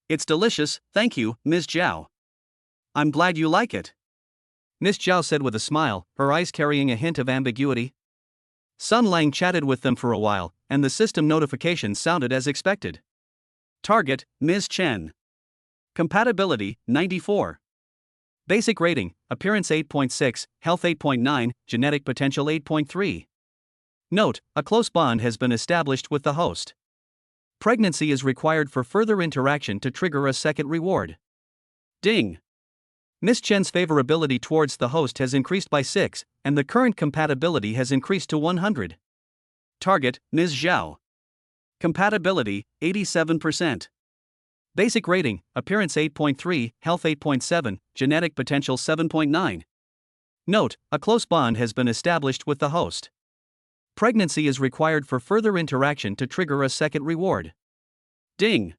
"It's delicious, thank you, Ms. Zhao. I'm glad you like it," Miss Zhao said with a smile, her eyes carrying a hint of ambiguity. Sun Lang chatted with them for a while, and the system notification sounded as expected. Target, Ms. Chen. Compatibility, 94. Basic rating, appearance 8.6, health 8.9, genetic potential 8.3. Note, a close bond has been established with the host. Pregnancy is required for further interaction to trigger a second reward. Ding. Ms. Chen's favorability towards the host has increased by 6, and the current compatibility has increased to 100. Target, Ms. Zhao. Compatibility, 87%. Basic rating, appearance 8.3, health 8.7, genetic potential 7.9. Note, a close bond has been established with the host. Pregnancy is required for further interaction to trigger a second reward. Ding.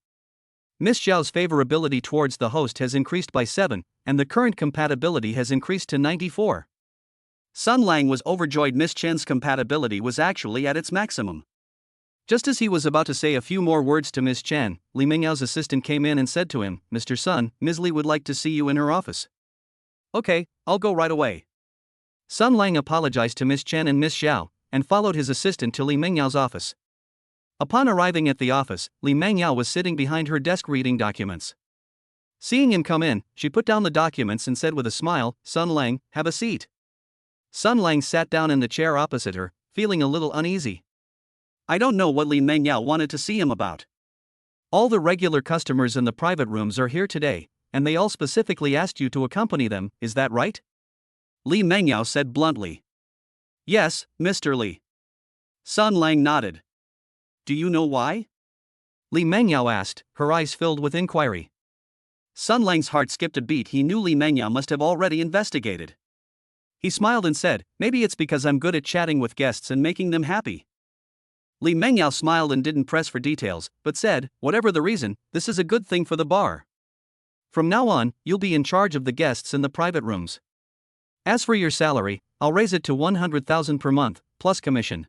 Ms. Zhao's favorability towards the host has increased by 7, and the current compatibility has increased to 94. Sun Lang was overjoyed. Ms. Chen's compatibility was actually at its maximum. Just as he was about to say a few more words to Ms. Chen, Li Mengyao's assistant came in and said to him, "Mr. Sun, Ms. Li would like to see you in her office." Okay, I'll go right away. Sun Lang apologized to Ms. Chen and Ms. Zhao, and followed his assistant to Li Mengyao's office. Upon arriving at the office, Li Mengyao was sitting behind her desk reading documents. Seeing him come in, she put down the documents and said with a smile, "Sun Lang, have a seat." Sun Lang sat down in the chair opposite her, feeling a little uneasy. I don't know what Li Mengyao wanted to see him about. All the regular customers in the private rooms are here today, and they all specifically asked you to accompany them, is that right? Li Mengyao said bluntly. Yes, Mr. Li. Sun Lang nodded. Do you know why? Li Mengyao asked, her eyes filled with inquiry. Sun Lang's heart skipped a beat. He knew Li Mengyao must have already investigated. He smiled and said, "Maybe it's because I'm good at chatting with guests and making them happy." Li Mengyao smiled and didn't press for details, but said, "Whatever the reason, this is a good thing for the bar. From now on, you'll be in charge of the guests in the private rooms. As for your salary, I'll raise it to 100,000 per month, plus commission."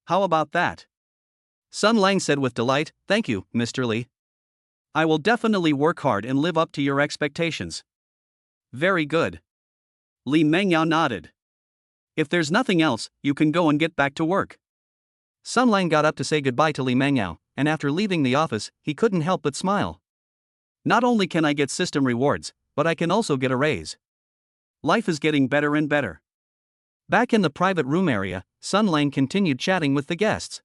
How about that? Sun Lang said with delight, "Thank you, Mr. Li. I will definitely work hard and live up to your expectations." Very good. Li Mengyao nodded. If there's nothing else, you can go and get back to work. Sun Lang got up to say goodbye to Li Mengyao, and after leaving the office, he couldn't help but smile. Not only can I get system rewards, but I can also get a raise. Life is getting better and better. Back in the private room area, Sun Lang continued chatting with the guests.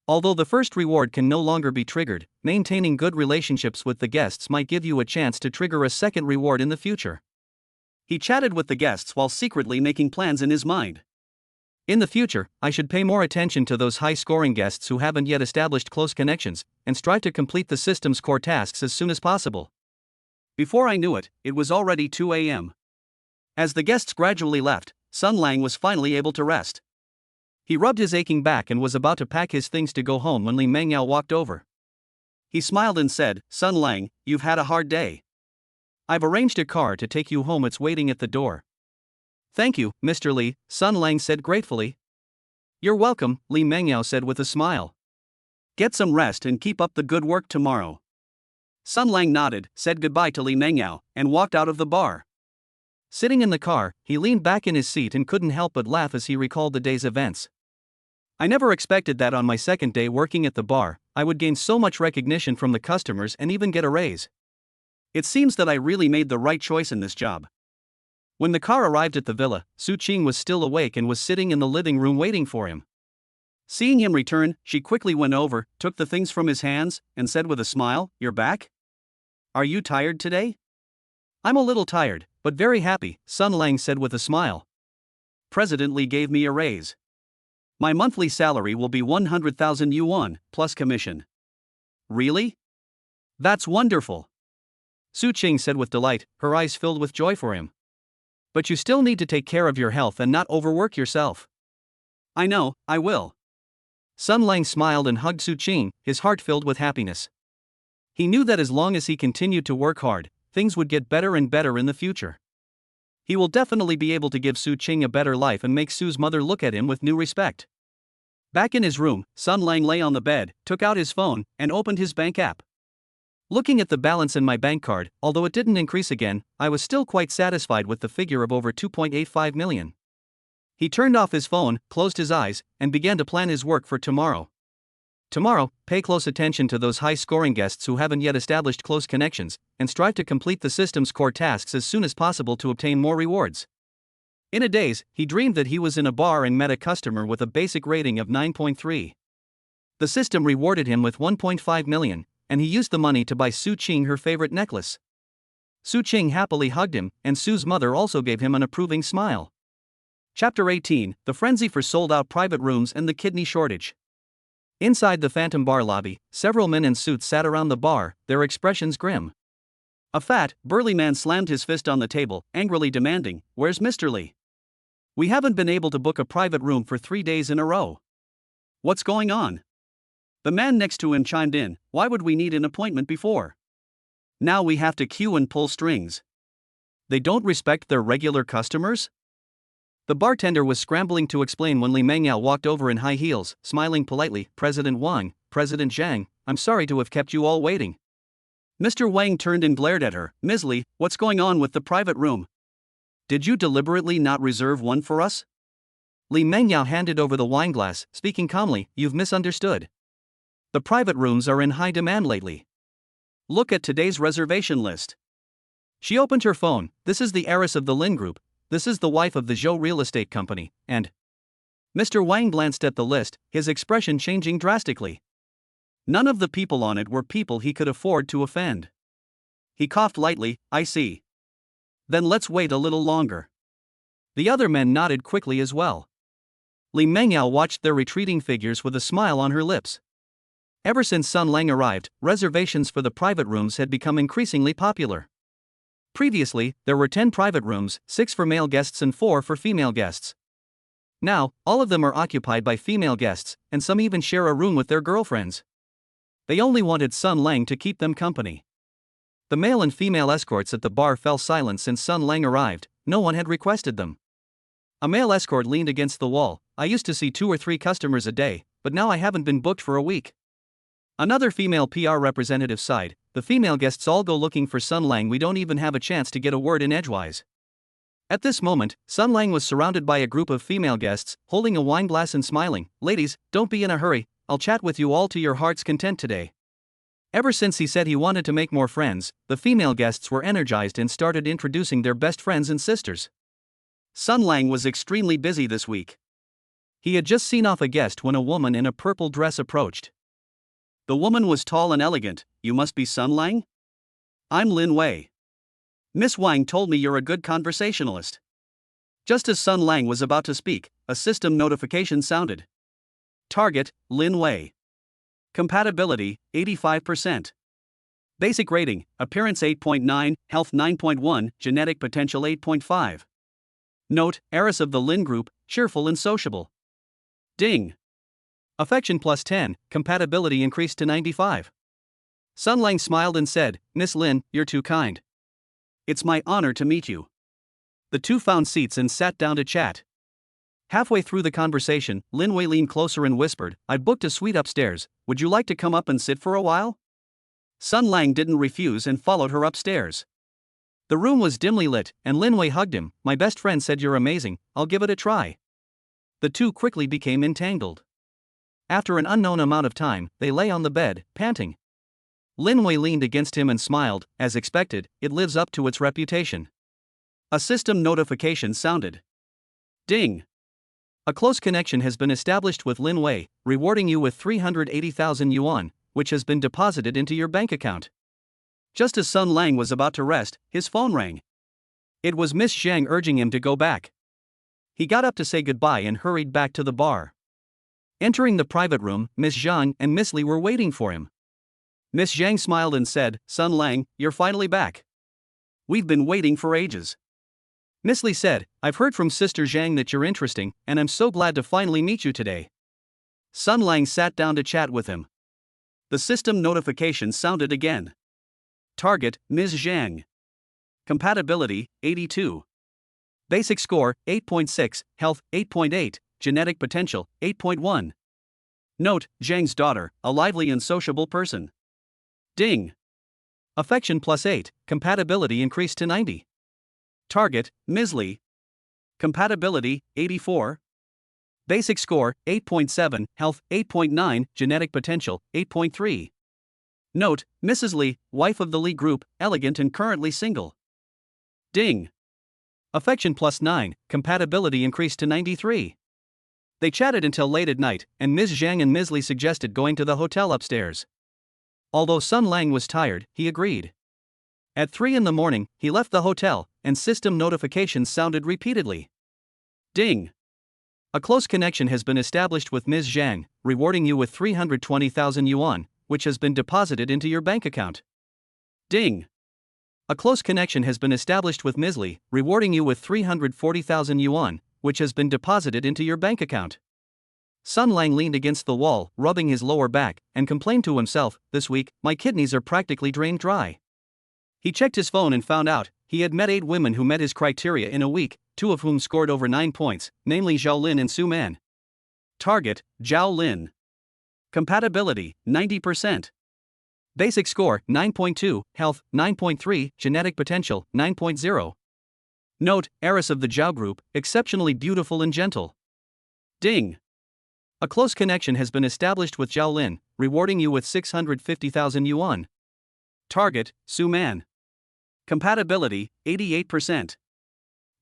Although the first reward can no longer be triggered, maintaining good relationships with the guests might give you a chance to trigger a second reward in the future. He chatted with the guests while secretly making plans in his mind. In the future, I should pay more attention to those high-scoring guests who haven't yet established close connections, and strive to complete the system's core tasks as soon as possible. Before I knew it, it was already 2 a.m. As the guests gradually left, Sun Lang was finally able to rest. He rubbed his aching back and was about to pack his things to go home when Li Mengyao walked over. He smiled and said, "Sun Lang, you've had a hard day. I've arranged a car to take you home. It's waiting at the door." "Thank you, Mr. Li," Sun Lang said gratefully. "You're welcome," Li Mengyao said with a smile. "Get some rest and keep up the good work tomorrow." Sun Lang nodded, said goodbye to Li Mengyao, and walked out of the bar. Sitting in the car, he leaned back in his seat and couldn't help but laugh as he recalled the day's events. "I never expected that on my second day working at the bar, I would gain so much recognition from the customers and even get a raise. It seems that I really made the right choice in this job." When the car arrived at the villa, Su Qing was still awake and was sitting in the living room waiting for him. Seeing him return, she quickly went over, took the things from his hands, and said with a smile, "You're back? Are you tired today?" "I'm a little tired, but very happy," Sun Lang said with a smile. "President Li gave me a raise. My monthly salary will be 100,000 yuan, plus commission." "Really? That's wonderful," Su Qing said with delight, her eyes filled with joy for him. "But you still need to take care of your health and not overwork yourself." "I know, I will." Sun Lang smiled and hugged Su Qing, his heart filled with happiness. He knew that as long as he continued to work hard, things would get better and better in the future. He will definitely be able to give Su Qing a better life and make Su's mother look at him with new respect. Back in his room, Sun Lang lay on the bed, took out his phone, and opened his bank app. Looking at the balance in my bank card, although it didn't increase again, I was still quite satisfied with the figure of over 2.85 million. He turned off his phone, closed his eyes, and began to plan his work for tomorrow. Tomorrow, pay close attention to those high-scoring guests who haven't yet established close connections, and strive to complete the system's core tasks as soon as possible to obtain more rewards. In a daze, he dreamed that he was in a bar and met a customer with a basic rating of 9.3. The system rewarded him with 1.5 million, and he used the money to buy Su Qing her favorite necklace. Su Qing happily hugged him, and Su's mother also gave him an approving smile. Chapter 18: The Frenzy for Sold-Out Private Rooms and the Kidney Shortage. Inside the Phantom Bar lobby, several men in suits sat around the bar, their expressions grim. A fat, burly man slammed his fist on the table, angrily demanding, "Where's Mr. Lee? We haven't been able to book a private room for 3 days in a row. What's going on?" The man next to him chimed in, "Why would we need an appointment before? Now we have to queue and pull strings. They don't respect their regular customers?" The bartender was scrambling to explain when Li Mengyao walked over in high heels, smiling politely. "President Wang, President Zhang, I'm sorry to have kept you all waiting." Mr. Wang turned and glared at her. "Ms. Li, what's going on with the private room? Did you deliberately not reserve one for us?" Li Mengyao handed over the wineglass, speaking calmly. "You've misunderstood. The private rooms are in high demand lately. Look at today's reservation list." She opened her phone. "This is the heiress of the Lin Group. This is the wife of the Zhou Real Estate Company, and..." Mr. Wang glanced at the list, his expression changing drastically. None of the people on it were people he could afford to offend. He coughed lightly. "I see. Then let's wait a little longer." The other men nodded quickly as well. Li Mengyao watched their retreating figures with a smile on her lips. Ever since Sun Lang arrived, reservations for the private rooms had become increasingly popular. Previously, there were 10 private rooms, 6 for male guests and 4 for female guests. Now, all of them are occupied by female guests, and some even share a room with their girlfriends. They only wanted Sun Lang to keep them company. The male and female escorts at the bar fell silent since Sun Lang arrived. No one had requested them. A male escort leaned against the wall. "I used to see 2 or 3 customers a day, but now I haven't been booked for a week." Another female PR representative sighed. "The female guests all go looking for Sun Lang. We don't even have a chance to get a word in edgewise." At this moment, Sun Lang was surrounded by a group of female guests, holding a wineglass and smiling. "Ladies, don't be in a hurry, I'll chat with you all to your heart's content today." Ever since he said he wanted to make more friends, the female guests were energized and started introducing their best friends and sisters. Sun Lang was extremely busy this week. He had just seen off a guest when a woman in a purple dress approached. The woman was tall and elegant. "You must be Sun Lang? I'm Lin Wei. Miss Wang told me you're a good conversationalist." Just as Sun Lang was about to speak, a system notification sounded. Target, Lin Wei. Compatibility, 85%. Basic rating, appearance 8.9, health 9.1, genetic potential 8.5. Note, heiress of the Lin Group, cheerful and sociable. Ding. Affection plus 10, compatibility increased to 95. Sun Lang smiled and said, "Miss Lin, you're too kind. It's my honor to meet you." The two found seats and sat down to chat. Halfway through the conversation, Lin Wei leaned closer and whispered, "I booked a suite upstairs, would you like to come up and sit for a while?" Sun Lang didn't refuse and followed her upstairs. The room was dimly lit, and Lin Wei hugged him. "My best friend said you're amazing, I'll give it a try." The two quickly became entangled. After an unknown amount of time, they lay on the bed, panting. Lin Wei leaned against him and smiled. As expected, it lives up to its reputation. A system notification sounded. Ding. A close connection has been established with Lin Wei, rewarding you with 380,000 yuan, which has been deposited into your bank account. Just as Sun Lang was about to rest, his phone rang. It was Miss Zhang urging him to go back. He got up to say goodbye and hurried back to the bar. Entering the private room, Miss Zhang and Miss Li were waiting for him. Miss Zhang smiled and said, "Sun Lang, you're finally back. We've been waiting for ages." Miss Li said, "I've heard from Sister Zhang that you're interesting, and I'm so glad to finally meet you today." Sun Lang sat down to chat with him. The system notification sounded again. Target, Ms. Zhang. Compatibility, 82. Basic score, 8.6, health, 8.8, genetic potential, 8.1. Note, Zhang's daughter, a lively and sociable person. Ding. Affection plus 8, compatibility increased to 90. Target, Ms. Li. Compatibility, 84. Basic score 8.7, health 8.9, genetic potential 8.3. Note, Mrs. Lee, wife of the Lee Group, elegant and currently single. Ding. Affection +9, compatibility increased to 93. They chatted until late at night, and Ms. Zhang and Ms. Lee suggested going to the hotel upstairs. Although Sun Lang was tired, he agreed. At 3 in the morning, he left the hotel, and system notifications sounded repeatedly. Ding. A close connection has been established with Ms. Zhang, rewarding you with 320,000 yuan, which has been deposited into your bank account. Ding. A close connection has been established with Ms. Lee, rewarding you with 340,000 yuan, which has been deposited into your bank account. Sun Lang leaned against the wall, rubbing his lower back, and complained to himself, "This week, my kidneys are practically drained dry." He checked his phone and found out he had met 8 women who met his criteria in a week, 2 of whom scored over 9 points, namely Zhao Lin and Su Man. Target, Zhao Lin. Compatibility, 90%. Basic score, 9.2, health, 9.3, genetic potential, 9.0. Note, heiress of the Zhao group, exceptionally beautiful and gentle. Ding. A close connection has been established with Zhao Lin, rewarding you with 650,000 yuan. Target, Su Man. Compatibility, 88%.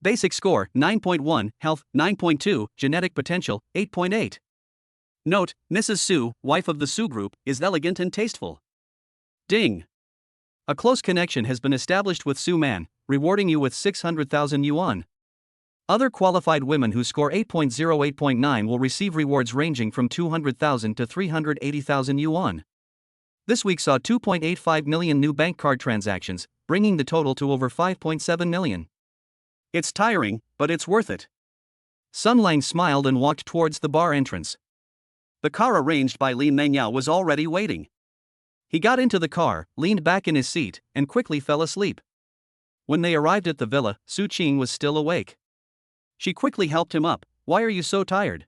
Basic score, 9.1, health, 9.2, genetic potential, 8.8. Note, Mrs. Su, wife of the Su group, is elegant and tasteful. Ding. A close connection has been established with Su Man, rewarding you with 600,000 yuan. Other qualified women who score 8.0-8.9 will receive rewards ranging from 200,000 to 380,000 yuan. This week saw 2.85 million new bank card transactions, bringing the total to over 5.7 million. It's tiring, but it's worth it. Sun Lang smiled and walked towards the bar entrance. The car arranged by Li Mengyao was already waiting. He got into the car, leaned back in his seat, and quickly fell asleep. When they arrived at the villa, Su Qing was still awake. She quickly helped him up. "Why are you so tired?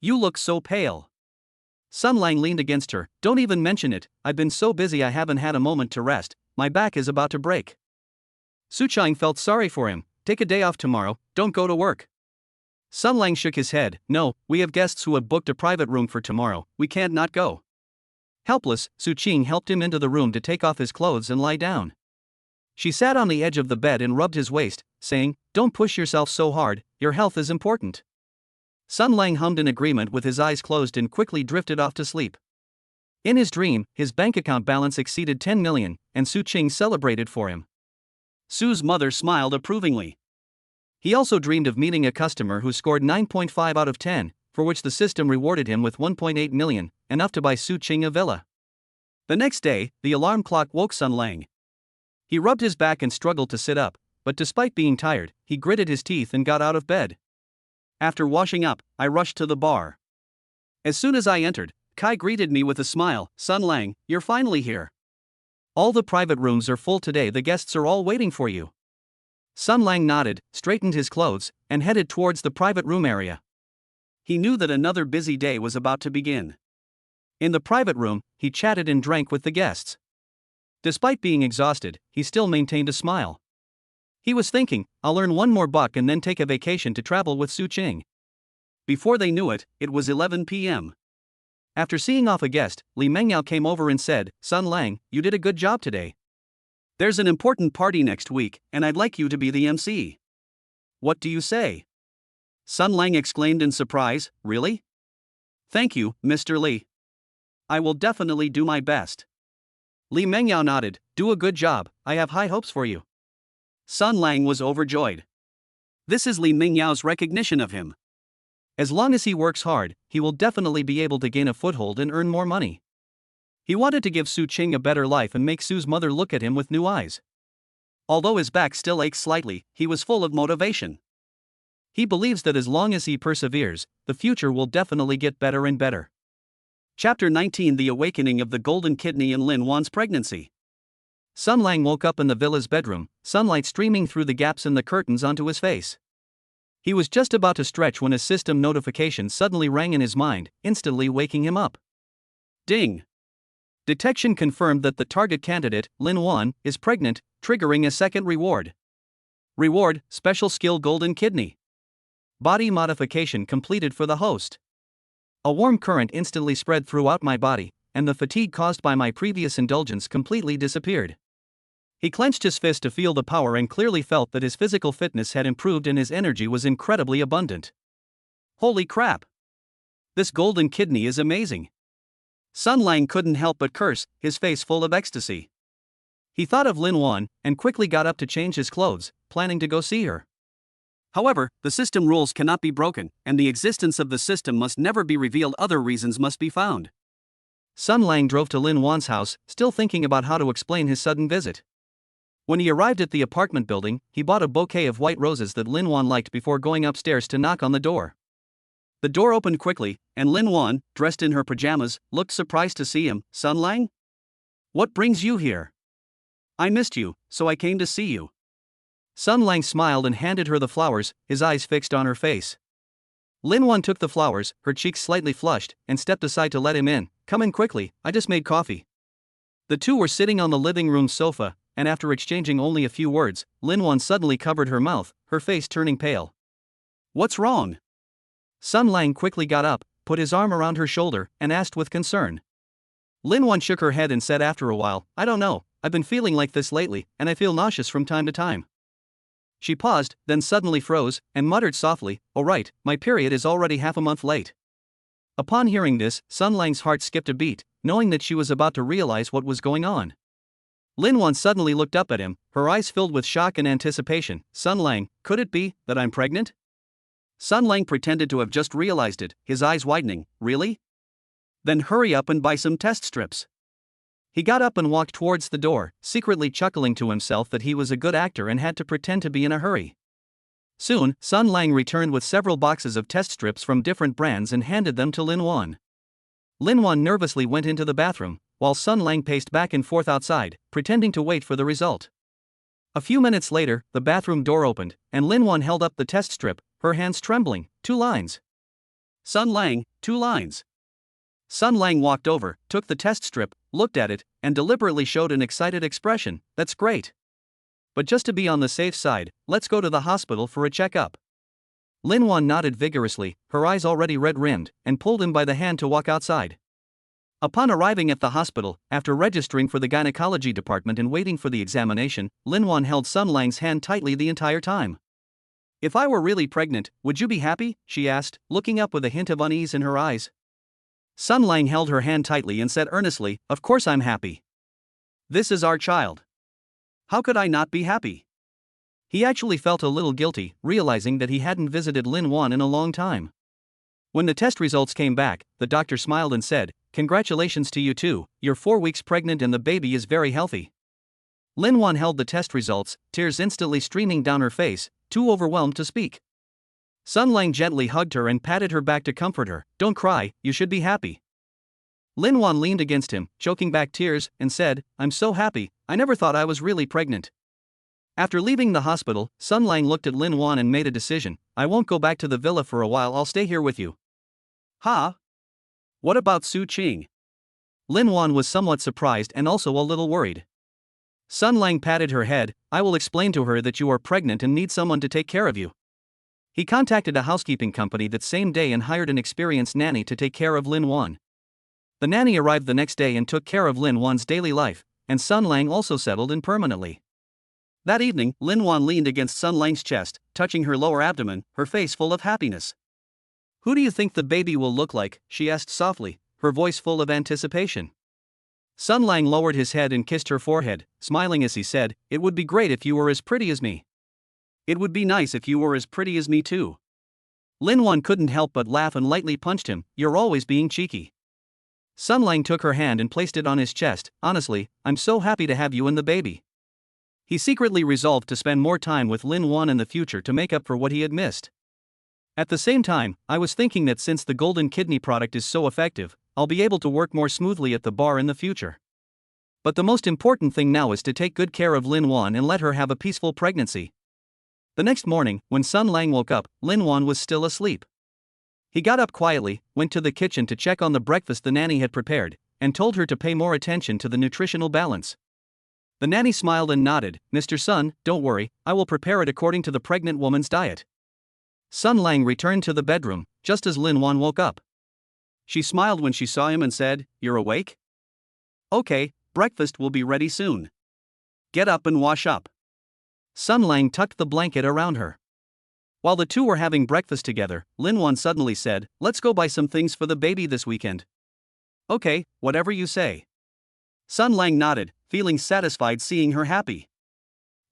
You look so pale." Sun Lang leaned against her. "Don't even mention it, I've been so busy I haven't had a moment to rest, my back is about to break." Su Qing felt sorry for him. "Take a day off tomorrow, don't go to work." Sun Lang shook his head. "No, we have guests who have booked a private room for tomorrow, we can't not go." Helpless, Su Qing helped him into the room to take off his clothes and lie down. She sat on the edge of the bed and rubbed his waist, saying, "Don't push yourself so hard, your health is important." Sun Lang hummed in agreement with his eyes closed and quickly drifted off to sleep. In his dream, his bank account balance exceeded 10 million, and Su Qing celebrated for him. Su's mother smiled approvingly. He also dreamed of meeting a customer who scored 9.5 out of 10, for which the system rewarded him with 1.8 million, enough to buy Su Qing a villa. The next day, the alarm clock woke Sun Lang. He rubbed his back and struggled to sit up, but despite being tired, he gritted his teeth and got out of bed. After washing up, I rushed to the bar. As soon as I entered, Kai greeted me with a smile. "Sun Lang, you're finally here. All the private rooms are full today, the guests are all waiting for you." Sun Lang nodded, straightened his clothes, and headed towards the private room area. He knew that another busy day was about to begin. In the private room, he chatted and drank with the guests. Despite being exhausted, he still maintained a smile. He was thinking, "I'll earn one more buck and then take a vacation to travel with Su Qing." Before they knew it, it was 11 p.m. After seeing off a guest, Li Mengyao came over and said, "Sun Lang, you did a good job today. There's an important party next week, and I'd like you to be the MC." "What do you say?" Sun Lang exclaimed in surprise. "Really? Thank you, Mr. Li. I will definitely do my best." Li Mengyao nodded. "Do a good job, I have high hopes for you." Sun Lang was overjoyed. This is Li Mengyao's recognition of him. As long as he works hard, he will definitely be able to gain a foothold and earn more money. He wanted to give Su Qing a better life and make Su's mother look at him with new eyes. Although his back still aches slightly, he was full of motivation. He believes that as long as he perseveres, the future will definitely get better and better. Chapter 19: The Awakening of the Golden Kidney in Lin Wan's Pregnancy. Sun Lang woke up in the villa's bedroom, sunlight streaming through the gaps in the curtains onto his face. He was just about to stretch when a system notification suddenly rang in his mind, instantly waking him up. Ding! Detection confirmed that the target candidate, Lin Wan, is pregnant, triggering a second reward. Reward: Special Skill Golden Kidney. Body modification completed for the host. A warm current instantly spread throughout my body, and the fatigue caused by my previous indulgence completely disappeared. He clenched his fist to feel the power and clearly felt that his physical fitness had improved and his energy was incredibly abundant. Holy crap! This golden kidney is amazing. Sun Lang couldn't help but curse, his face full of ecstasy. He thought of Lin Wan and quickly got up to change his clothes, planning to go see her. However, the system rules cannot be broken, and the existence of the system must never be revealed. Other reasons must be found. Sun Lang drove to Lin Wan's house, still thinking about how to explain his sudden visit. When he arrived at the apartment building, he bought a bouquet of white roses that Lin Wan liked before going upstairs to knock on the door. The door opened quickly, and Lin Wan, dressed in her pajamas, looked surprised to see him. Sun Lang? What brings you here? I missed you, so I came to see you. Sun Lang smiled and handed her the flowers, his eyes fixed on her face. Lin Wan took the flowers, her cheeks slightly flushed, and stepped aside to let him in. Come in quickly, I just made coffee. The two were sitting on the living room sofa, and after exchanging only a few words, Lin Wan suddenly covered her mouth, her face turning pale. What's wrong? Sun Lang quickly got up, put his arm around her shoulder, and asked with concern. Lin Wan shook her head and said after a while, I don't know, I've been feeling like this lately, and I feel nauseous from time to time. She paused, then suddenly froze, and muttered softly, oh right, my period is already half a month late. Upon hearing this, Sun Lang's heart skipped a beat, knowing that she was about to realize what was going on. Lin Wan suddenly looked up at him, her eyes filled with shock and anticipation. Sun Lang, could it be that I'm pregnant? Sun Lang pretended to have just realized it, his eyes widening. Really? Then hurry up and buy some test strips. He got up and walked towards the door, secretly chuckling to himself that he was a good actor and had to pretend to be in a hurry. Soon, Sun Lang returned with several boxes of test strips from different brands and handed them to Lin Wan. Lin Wan nervously went into the bathroom, while Sun Lang paced back and forth outside, pretending to wait for the result. A few minutes later, the bathroom door opened, and Lin Wan held up the test strip, her hands trembling. 2 lines. Sun Lang, 2 lines. Sun Lang walked over, took the test strip, looked at it, and deliberately showed an excited expression. That's great. But just to be on the safe side, let's go to the hospital for a checkup. Lin Wan nodded vigorously, her eyes already red-rimmed, and pulled him by the hand to walk outside. Upon arriving at the hospital, after registering for the gynecology department and waiting for the examination, Lin Wan held Sun Lang's hand tightly the entire time. If I were really pregnant, would you be happy? She asked, looking up with a hint of unease in her eyes. Sun Lang held her hand tightly and said earnestly, of course I'm happy. This is our child. How could I not be happy? He actually felt a little guilty, realizing that he hadn't visited Lin Wan in a long time. When the test results came back, the doctor smiled and said, congratulations to you too, you're 4 weeks pregnant and the baby is very healthy. Lin Wan held the test results, tears instantly streaming down her face, too overwhelmed to speak. Sun Lang gently hugged her and patted her back to comfort her. Don't cry, you should be happy. Lin Wan leaned against him, choking back tears, and said, I'm so happy, I never thought I was really pregnant. After leaving the hospital, Sun Lang looked at Lin Wan and made a decision. I won't go back to the villa for a while, I'll stay here with you. Huh? What about Su Qing? Lin Wan was somewhat surprised and also a little worried. Sun Lang patted her head. I will explain to her that you are pregnant and need someone to take care of you. He contacted a housekeeping company that same day and hired an experienced nanny to take care of Lin Wan. The nanny arrived the next day and took care of Lin Wan's daily life, and Sun Lang also settled in permanently. That evening, Lin Wan leaned against Sun Lang's chest, touching her lower abdomen, her face full of happiness. Who do you think the baby will look like? She asked softly, her voice full of anticipation. Sun Lang lowered his head and kissed her forehead, smiling as he said, it would be great if you were as pretty as me. It would be nice if you were as pretty as me too. Lin Wan couldn't help but laugh and lightly punched him. You're always being cheeky. Sun Lang took her hand and placed it on his chest. Honestly, I'm so happy to have you and the baby. He secretly resolved to spend more time with Lin Wan in the future to make up for what he had missed. At the same time, I was thinking that since the golden kidney product is so effective, I'll be able to work more smoothly at the bar in the future. But the most important thing now is to take good care of Lin Wan and let her have a peaceful pregnancy. The next morning, when Sun Lang woke up, Lin Wan was still asleep. He got up quietly, went to the kitchen to check on the breakfast the nanny had prepared, and told her to pay more attention to the nutritional balance. The nanny smiled and nodded. Mr. Sun, don't worry, I will prepare it according to the pregnant woman's diet. Sun Lang returned to the bedroom, just as Lin Wan woke up. She smiled when she saw him and said, "You're awake? Okay, breakfast will be ready soon. Get up and wash up." Sun Lang tucked the blanket around her. While the two were having breakfast together, Lin Wan suddenly said, "Let's go buy some things for the baby this weekend." "Okay, whatever you say." Sun Lang nodded, feeling satisfied seeing her happy.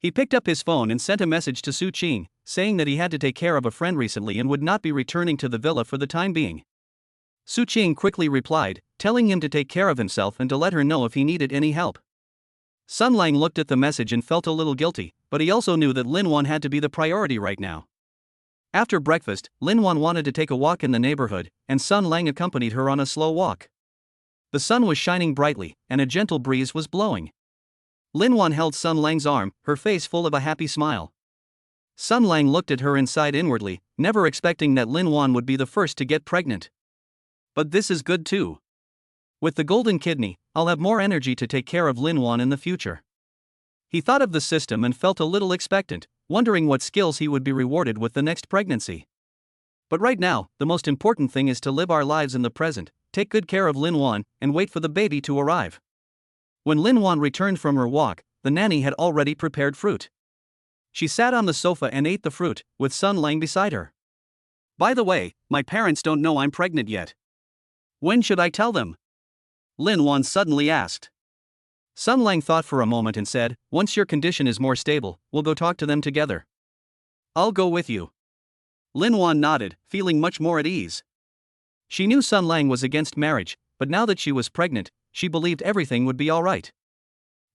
He picked up his phone and sent a message to Su Qing, saying that he had to take care of a friend recently and would not be returning to the villa for the time being. Su Qing quickly replied, telling him to take care of himself and to let her know if he needed any help. Sun Lang looked at the message and felt a little guilty, but he also knew that Lin Wan had to be the priority right now. After breakfast, Lin Wan wanted to take a walk in the neighborhood, and Sun Lang accompanied her on a slow walk. The sun was shining brightly, and a gentle breeze was blowing. Lin Wan held Sun Lang's arm, her face full of a happy smile. Sun Lang looked at her and sighed inwardly, never expecting that Lin Wan would be the first to get pregnant. But this is good too. With the golden kidney, I'll have more energy to take care of Lin Wan in the future. He thought of the system and felt a little expectant, wondering what skills he would be rewarded with the next pregnancy. But right now, the most important thing is to live our lives in the present, take good care of Lin Wan, and wait for the baby to arrive. When Lin Wan returned from her walk, the nanny had already prepared fruit. She sat on the sofa and ate the fruit, with Sun Lang beside her. "By the way, my parents don't know I'm pregnant yet. When should I tell them?" Lin Wan suddenly asked. Sun Lang thought for a moment and said, "Once your condition is more stable, we'll go talk to them together." "I'll go with you." Lin Wan nodded, feeling much more at ease. She knew Sun Lang was against marriage, but now that she was pregnant, she believed everything would be alright.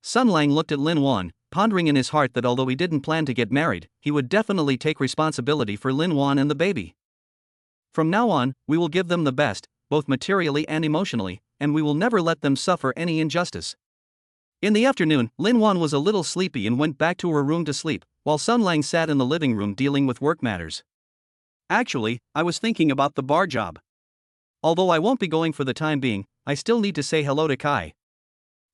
Sun Lang looked at Lin Wan, pondering in his heart that although he didn't plan to get married, he would definitely take responsibility for Lin Wan and the baby. From now on, we will give them the best, both materially and emotionally, and we will never let them suffer any injustice. In the afternoon, Lin Wan was a little sleepy and went back to her room to sleep, while Sun Lang sat in the living room dealing with work matters. "Actually, I was thinking about the bar job. Although I won't be going for the time being, I still need to say hello to Kai."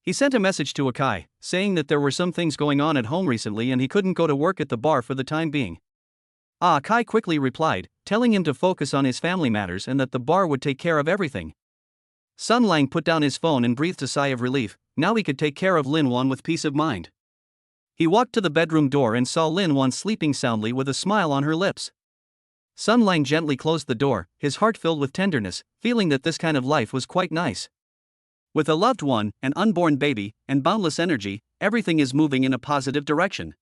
He sent a message to Kai, saying that there were some things going on at home recently and he couldn't go to work at the bar for the time being. Kai quickly replied, telling him to focus on his family matters and that the bar would take care of everything. Sun Lang put down his phone and breathed a sigh of relief. Now he could take care of Lin Wan with peace of mind. He walked to the bedroom door and saw Lin Wan sleeping soundly with a smile on her lips. Sun Lang gently closed the door, his heart filled with tenderness, feeling that this kind of life was quite nice. With a loved one, an unborn baby, and boundless energy, everything is moving in a positive direction.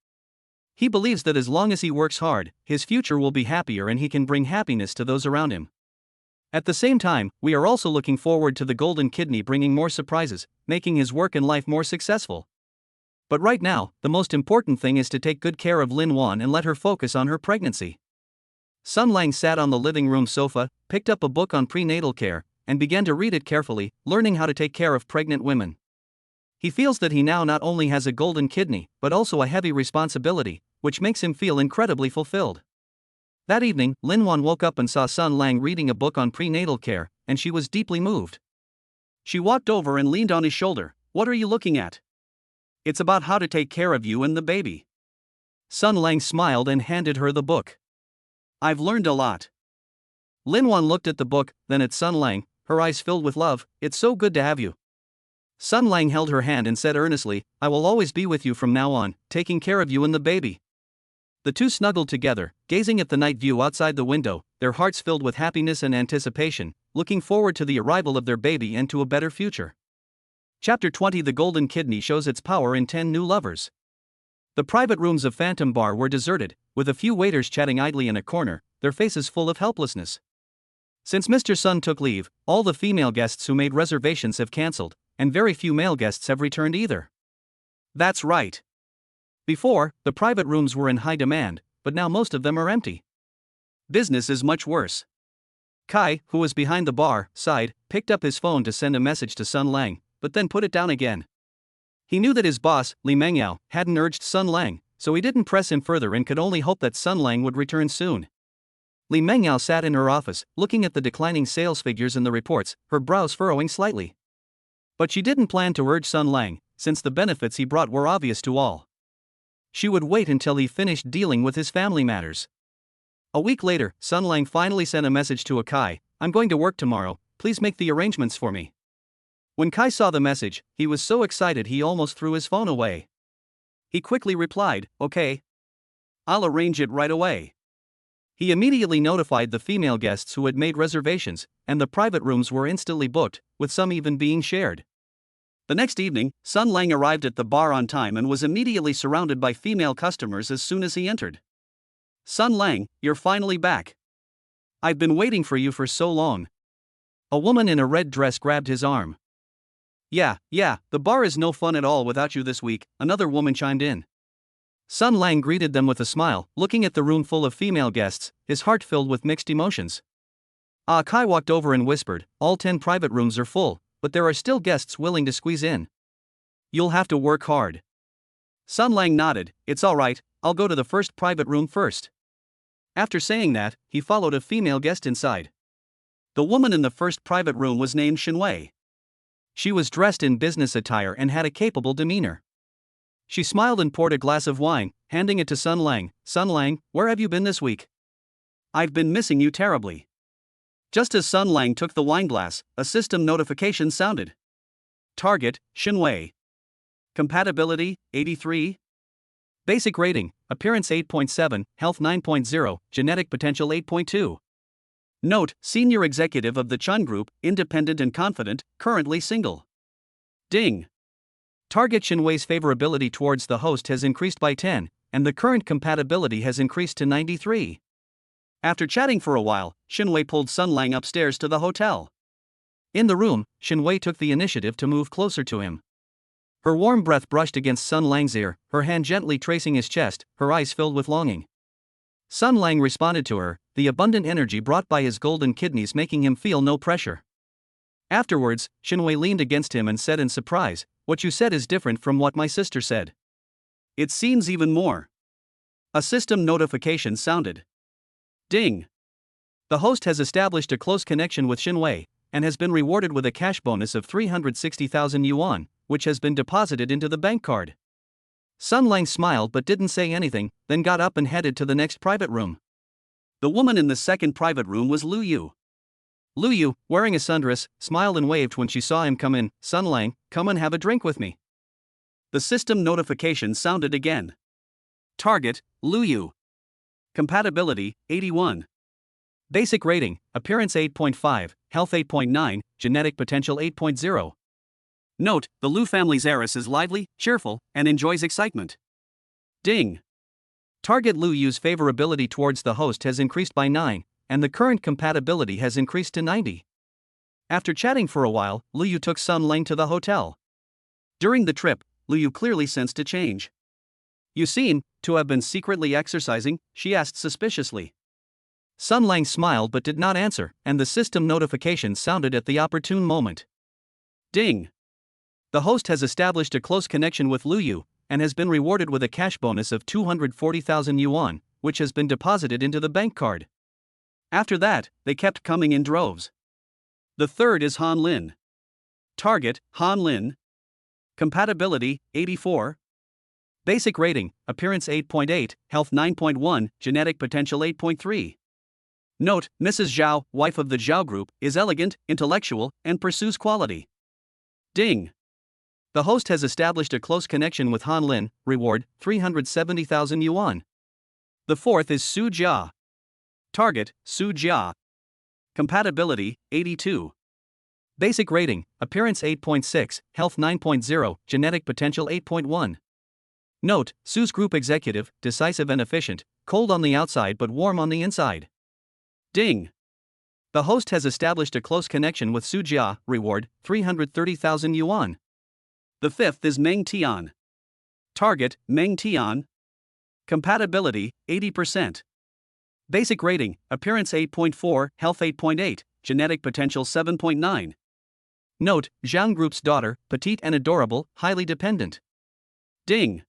He believes that as long as he works hard, his future will be happier and he can bring happiness to those around him. At the same time, we are also looking forward to the golden kidney bringing more surprises, making his work and life more successful. But right now, the most important thing is to take good care of Lin Wan and let her focus on her pregnancy. Sun Lang sat on the living room sofa, picked up a book on prenatal care, and began to read it carefully, learning how to take care of pregnant women. He feels that he now not only has a golden kidney, but also a heavy responsibility, which makes him feel incredibly fulfilled. That evening, Lin Wan woke up and saw Sun Lang reading a book on prenatal care, and she was deeply moved. She walked over and leaned on his shoulder. "What are you looking at?" "It's about how to take care of you and the baby." Sun Lang smiled and handed her the book. "I've learned a lot." Lin Wan looked at the book, then at Sun Lang, her eyes filled with love. "It's so good to have you." Sun Lang held her hand and said earnestly, "I will always be with you from now on, taking care of you and the baby." The two snuggled together, gazing at the night view outside the window, their hearts filled with happiness and anticipation, looking forward to the arrival of their baby and to a better future. Chapter 20: The Golden Kidney shows its power in 10 new lovers. The private rooms of Phantom Bar were deserted, with a few waiters chatting idly in a corner, their faces full of helplessness. Since Mr. Sun took leave, all the female guests who made reservations have cancelled, and very few male guests have returned either. That's right. Before, the private rooms were in high demand, but now most of them are empty. Business is much worse. Kai, who was behind the bar, sighed, picked up his phone to send a message to Sun Lang, but then put it down again. He knew that his boss, Li Mengyao, hadn't urged Sun Lang, so he didn't press him further and could only hope that Sun Lang would return soon. Li Mengyao sat in her office, looking at the declining sales figures in the reports, her brows furrowing slightly. But she didn't plan to urge Sun Lang, since the benefits he brought were obvious to all. She would wait until he finished dealing with his family matters. A week later, Sun Lang finally sent a message to Kai, "I'm going to work tomorrow, please make the arrangements for me." When Kai saw the message, he was so excited he almost threw his phone away. He quickly replied, "Okay. I'll arrange it right away." He immediately notified the female guests who had made reservations, and the private rooms were instantly booked, with some even being shared. The next evening, Sun Lang arrived at the bar on time and was immediately surrounded by female customers as soon as he entered. "Sun Lang, you're finally back. I've been waiting for you for so long." A woman in a red dress grabbed his arm. Yeah, the bar is no fun at all without you this week," another woman chimed in. Sun Lang greeted them with a smile, looking at the room full of female guests, his heart filled with mixed emotions. Kai walked over and whispered, "All 10 private rooms are full, but there are still guests willing to squeeze in. You'll have to work hard." Sun Lang nodded, "It's alright, I'll go to the first private room first." After saying that, he followed a female guest inside. The woman in the first private room was named Shinwei. She was dressed in business attire and had a capable demeanor. She smiled and poured a glass of wine, handing it to Sun Lang. "Sun Lang, where have you been this week? I've been missing you terribly." Just as Sun Lang took the wine glass, a system notification sounded. Target, Shinwei. Compatibility, 83. Basic rating, appearance 8.7, health 9.0, genetic potential 8.2. Note, senior executive of the Chun Group, independent and confident, currently single. Ding. Target Shinwei's favorability towards the host has increased by 10, and the current compatibility has increased to 93. After chatting for a while, Shinwei pulled Sun Lang upstairs to the hotel. In the room, Shinwei took the initiative to move closer to him. Her warm breath brushed against Sun Lang's ear, her hand gently tracing his chest, her eyes filled with longing. Sun Lang responded to her, the abundant energy brought by his golden kidneys making him feel no pressure. Afterwards, Shinwei leaned against him and said in surprise, "What you said is different from what my sister said. It seems even more." A system notification sounded. Ding. The host has established a close connection with Shinwei, and has been rewarded with a cash bonus of 360,000 yuan, which has been deposited into the bank card. Sun Lang smiled but didn't say anything, then got up and headed to the next private room. The woman in the second private room was Lu Yu. Lu Yu, wearing a sundress, smiled and waved when she saw him come in. "Sun Lang, come and have a drink with me." The system notification sounded again. Target, Lu Yu. Compatibility, 81. Basic rating, appearance 8.5, health 8.9, genetic potential 8.0. Note, the Lu family's heiress is lively, cheerful, and enjoys excitement. Ding. Target Lu Yu's favorability towards the host has increased by 9, and the current compatibility has increased to 90. After chatting for a while, Lu Yu took Sun Lang to the hotel. During the trip, Lu Yu clearly sensed a change. "You seem to have been secretly exercising?" she asked suspiciously. Sun Lang smiled but did not answer, and the system notification sounded at the opportune moment. Ding. The host has established a close connection with Lu Yu, and has been rewarded with a cash bonus of 240,000 yuan, which has been deposited into the bank card. After that, they kept coming in droves. The third is Han Lin. Target, Han Lin. Compatibility, 84. Basic rating, appearance 8.8, health 9.1, genetic potential 8.3. Note, Mrs. Zhao, wife of the Zhao Group, is elegant, intellectual, and pursues quality. Ding. The host has established a close connection with Han Lin, reward, 370,000 yuan. The fourth is Su Jia. Target, Su Jia. Compatibility, 82. Basic rating, appearance 8.6, health 9.0, genetic potential 8.1. Note, Su's group executive, decisive and efficient, cold on the outside but warm on the inside. Ding. The host has established a close connection with Su Jia, reward, 330,000 yuan. The fifth is Meng Tian. Target, Meng Tian. Compatibility, 80%. Basic rating, appearance 8.4, health 8.8, genetic potential 7.9. Note, Zhang Group's daughter, petite and adorable, highly dependent. Ding.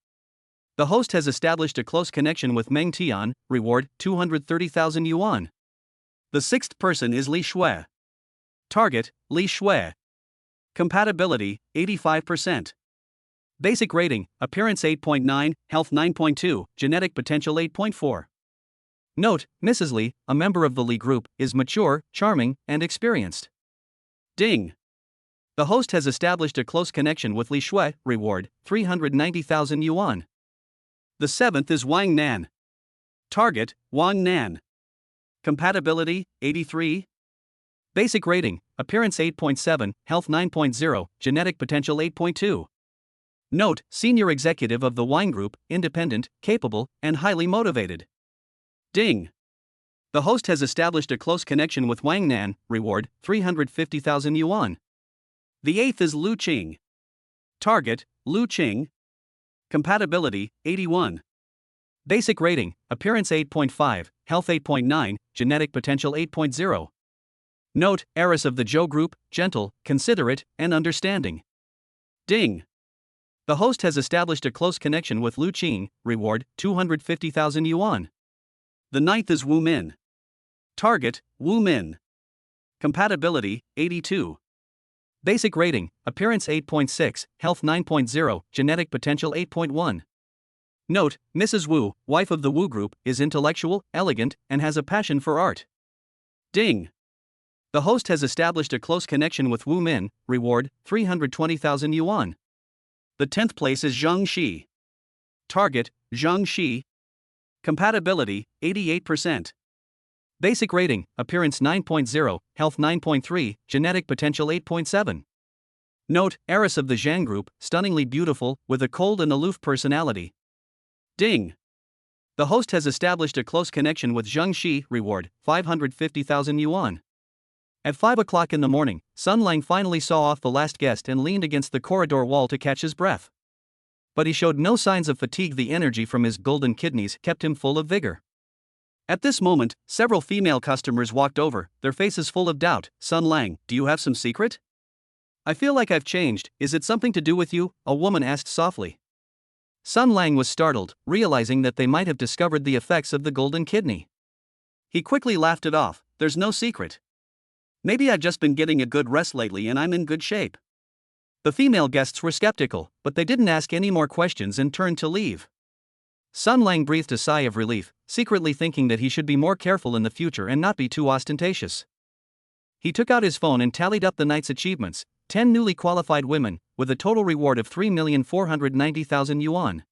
The host has established a close connection with Meng Tian, reward, 230,000 yuan. The sixth person is Li Shui. Target, Li Shui. Compatibility, 85%. Basic rating, appearance 8.9, health 9.2, genetic potential 8.4. Note, Mrs. Lee, a member of the Lee group, is mature, charming, and experienced. Ding. The host has established a close connection with Li Shui, reward, 390,000 yuan. The 7th is Wang Nan. Target, Wang Nan. Compatibility, 83. Basic rating, appearance 8.7, health 9.0, genetic potential 8.2. Note, senior executive of the wine group, independent, capable, and highly motivated. Ding. The host has established a close connection with Wang Nan, reward, 350,000 yuan. The 8th is Lu Qing. Target, Lu Qing. Compatibility, 81. Basic rating, appearance 8.5, health 8.9, genetic potential 8.0. Note, heiress of the Zhou group, gentle, considerate, and understanding. Ding. The host has established a close connection with Lu Qing, reward, 250,000 yuan. The 9th is Wu Min. Target, Wu Min. Compatibility, 82. Basic rating, appearance 8.6, health 9.0, genetic potential 8.1. Note, Mrs. Wu, wife of the Wu group, is intellectual, elegant, and has a passion for art. Ding. The host has established a close connection with Wu Min, reward, 320,000 yuan. The 10th place is Zhang Shi. Target, Zhang Shi. Compatibility, 88%. Basic rating, appearance 9.0, health 9.3, genetic potential 8.7. Note, heiress of the Zhang group, stunningly beautiful, with a cold and aloof personality. Ding. The host has established a close connection with Zhang Shi, reward, 550,000 yuan. At 5 o'clock in the morning, Sun Lang finally saw off the last guest and leaned against the corridor wall to catch his breath. But he showed no signs of fatigue. The energy from his golden kidneys kept him full of vigor. At this moment, several female customers walked over, their faces full of doubt. Sun Lang, do you have some secret? I feel like I've changed, is it something to do with you? A woman asked softly. Sun Lang was startled, realizing that they might have discovered the effects of the golden kidney. He quickly laughed it off, there's no secret. Maybe I've just been getting a good rest lately and I'm in good shape. The female guests were skeptical, but they didn't ask any more questions and turned to leave. Sun Lang breathed a sigh of relief, secretly thinking that he should be more careful in the future and not be too ostentatious. He took out his phone and tallied up the night's achievements, 10 newly qualified women, with a total reward of 3,490,000 yuan.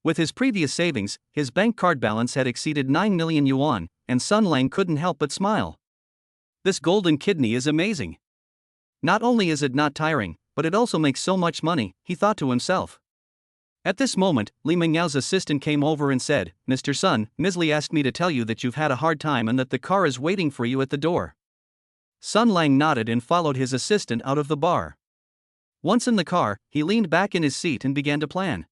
With his previous savings, his bank card balance had exceeded 9 million yuan, and Sun Lang couldn't help but smile. This golden kidney is amazing. Not only is it not tiring, but it also makes so much money, he thought to himself. At this moment, Li Mingyao's assistant came over and said, Mr. Sun, Ms. Li asked me to tell you that you've had a hard time and that the car is waiting for you at the door. Sun Lang nodded and followed his assistant out of the bar. Once in the car, he leaned back in his seat and began to plan.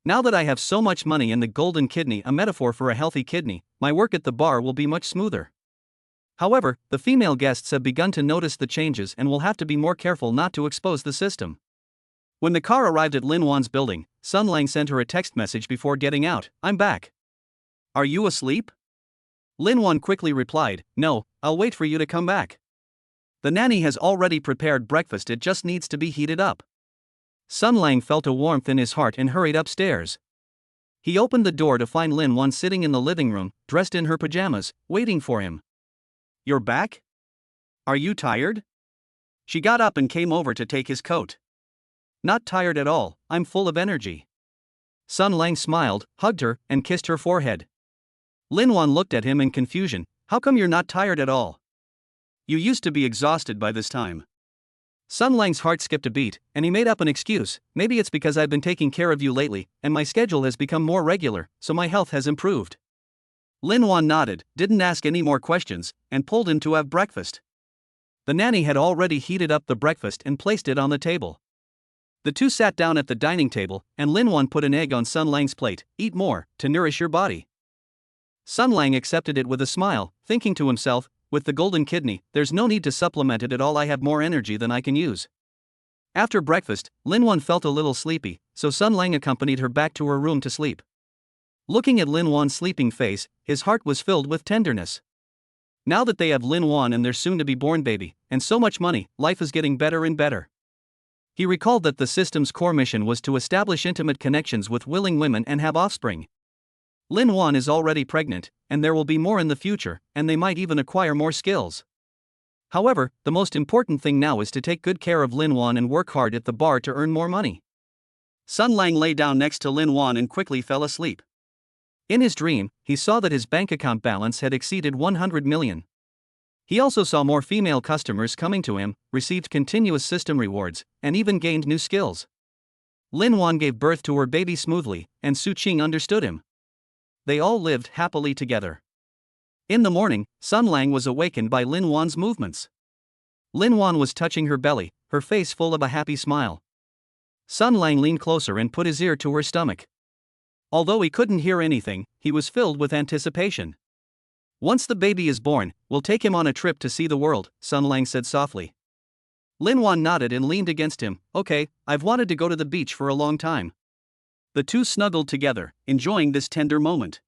Now that I have so much money and the golden kidney, a metaphor for a healthy kidney, my work at the bar will be much smoother. However, the female guests have begun to notice the changes and will have to be more careful not to expose the system. When the car arrived at Lin Wan's building, Sun Lang sent her a text message before getting out, I'm back. Are you asleep? Lin Wan quickly replied, no, I'll wait for you to come back. The nanny has already prepared breakfast, it just needs to be heated up. Sun Lang felt a warmth in his heart and hurried upstairs. He opened the door to find Lin Wan sitting in the living room, dressed in her pajamas, waiting for him. You're back? Are you tired? She got up and came over to take his coat. Not tired at all, I'm full of energy. Sun Lang smiled, hugged her, and kissed her forehead. Lin Wan looked at him in confusion, how come you're not tired at all? You used to be exhausted by this time. Sun Lang's heart skipped a beat, and he made up an excuse, maybe it's because I've been taking care of you lately, and my schedule has become more regular, so my health has improved. Lin Wan nodded, didn't ask any more questions, and pulled him to have breakfast. The nanny had already heated up the breakfast and placed it on the table. The two sat down at the dining table, and Lin Wan put an egg on Sun Lang's plate, eat more, to nourish your body. Sun Lang accepted it with a smile, thinking to himself, with the golden kidney, there's no need to supplement it at all, I have more energy than I can use. After breakfast, Lin Wan felt a little sleepy, so Sun Lang accompanied her back to her room to sleep. Looking at Lin Wan's sleeping face, his heart was filled with tenderness. Now that they have Lin Wan and their soon-to-be-born baby, and so much money, life is getting better and better. He recalled that the system's core mission was to establish intimate connections with willing women and have offspring. Lin Wan is already pregnant, and there will be more in the future, and they might even acquire more skills. However, the most important thing now is to take good care of Lin Wan and work hard at the bar to earn more money. Sun Lang lay down next to Lin Wan and quickly fell asleep. In his dream, he saw that his bank account balance had exceeded 100 million. He also saw more female customers coming to him, received continuous system rewards, and even gained new skills. Lin Wan gave birth to her baby smoothly, and Su Qing understood him. They all lived happily together. In the morning, Sun Lang was awakened by Lin Wan's movements. Lin Wan was touching her belly, her face full of a happy smile. Sun Lang leaned closer and put his ear to her stomach. Although he couldn't hear anything, he was filled with anticipation. Once the baby is born, we'll take him on a trip to see the world, Sun Lang said softly. Lin Wan nodded and leaned against him. Okay, I've wanted to go to the beach for a long time. The two snuggled together, enjoying this tender moment.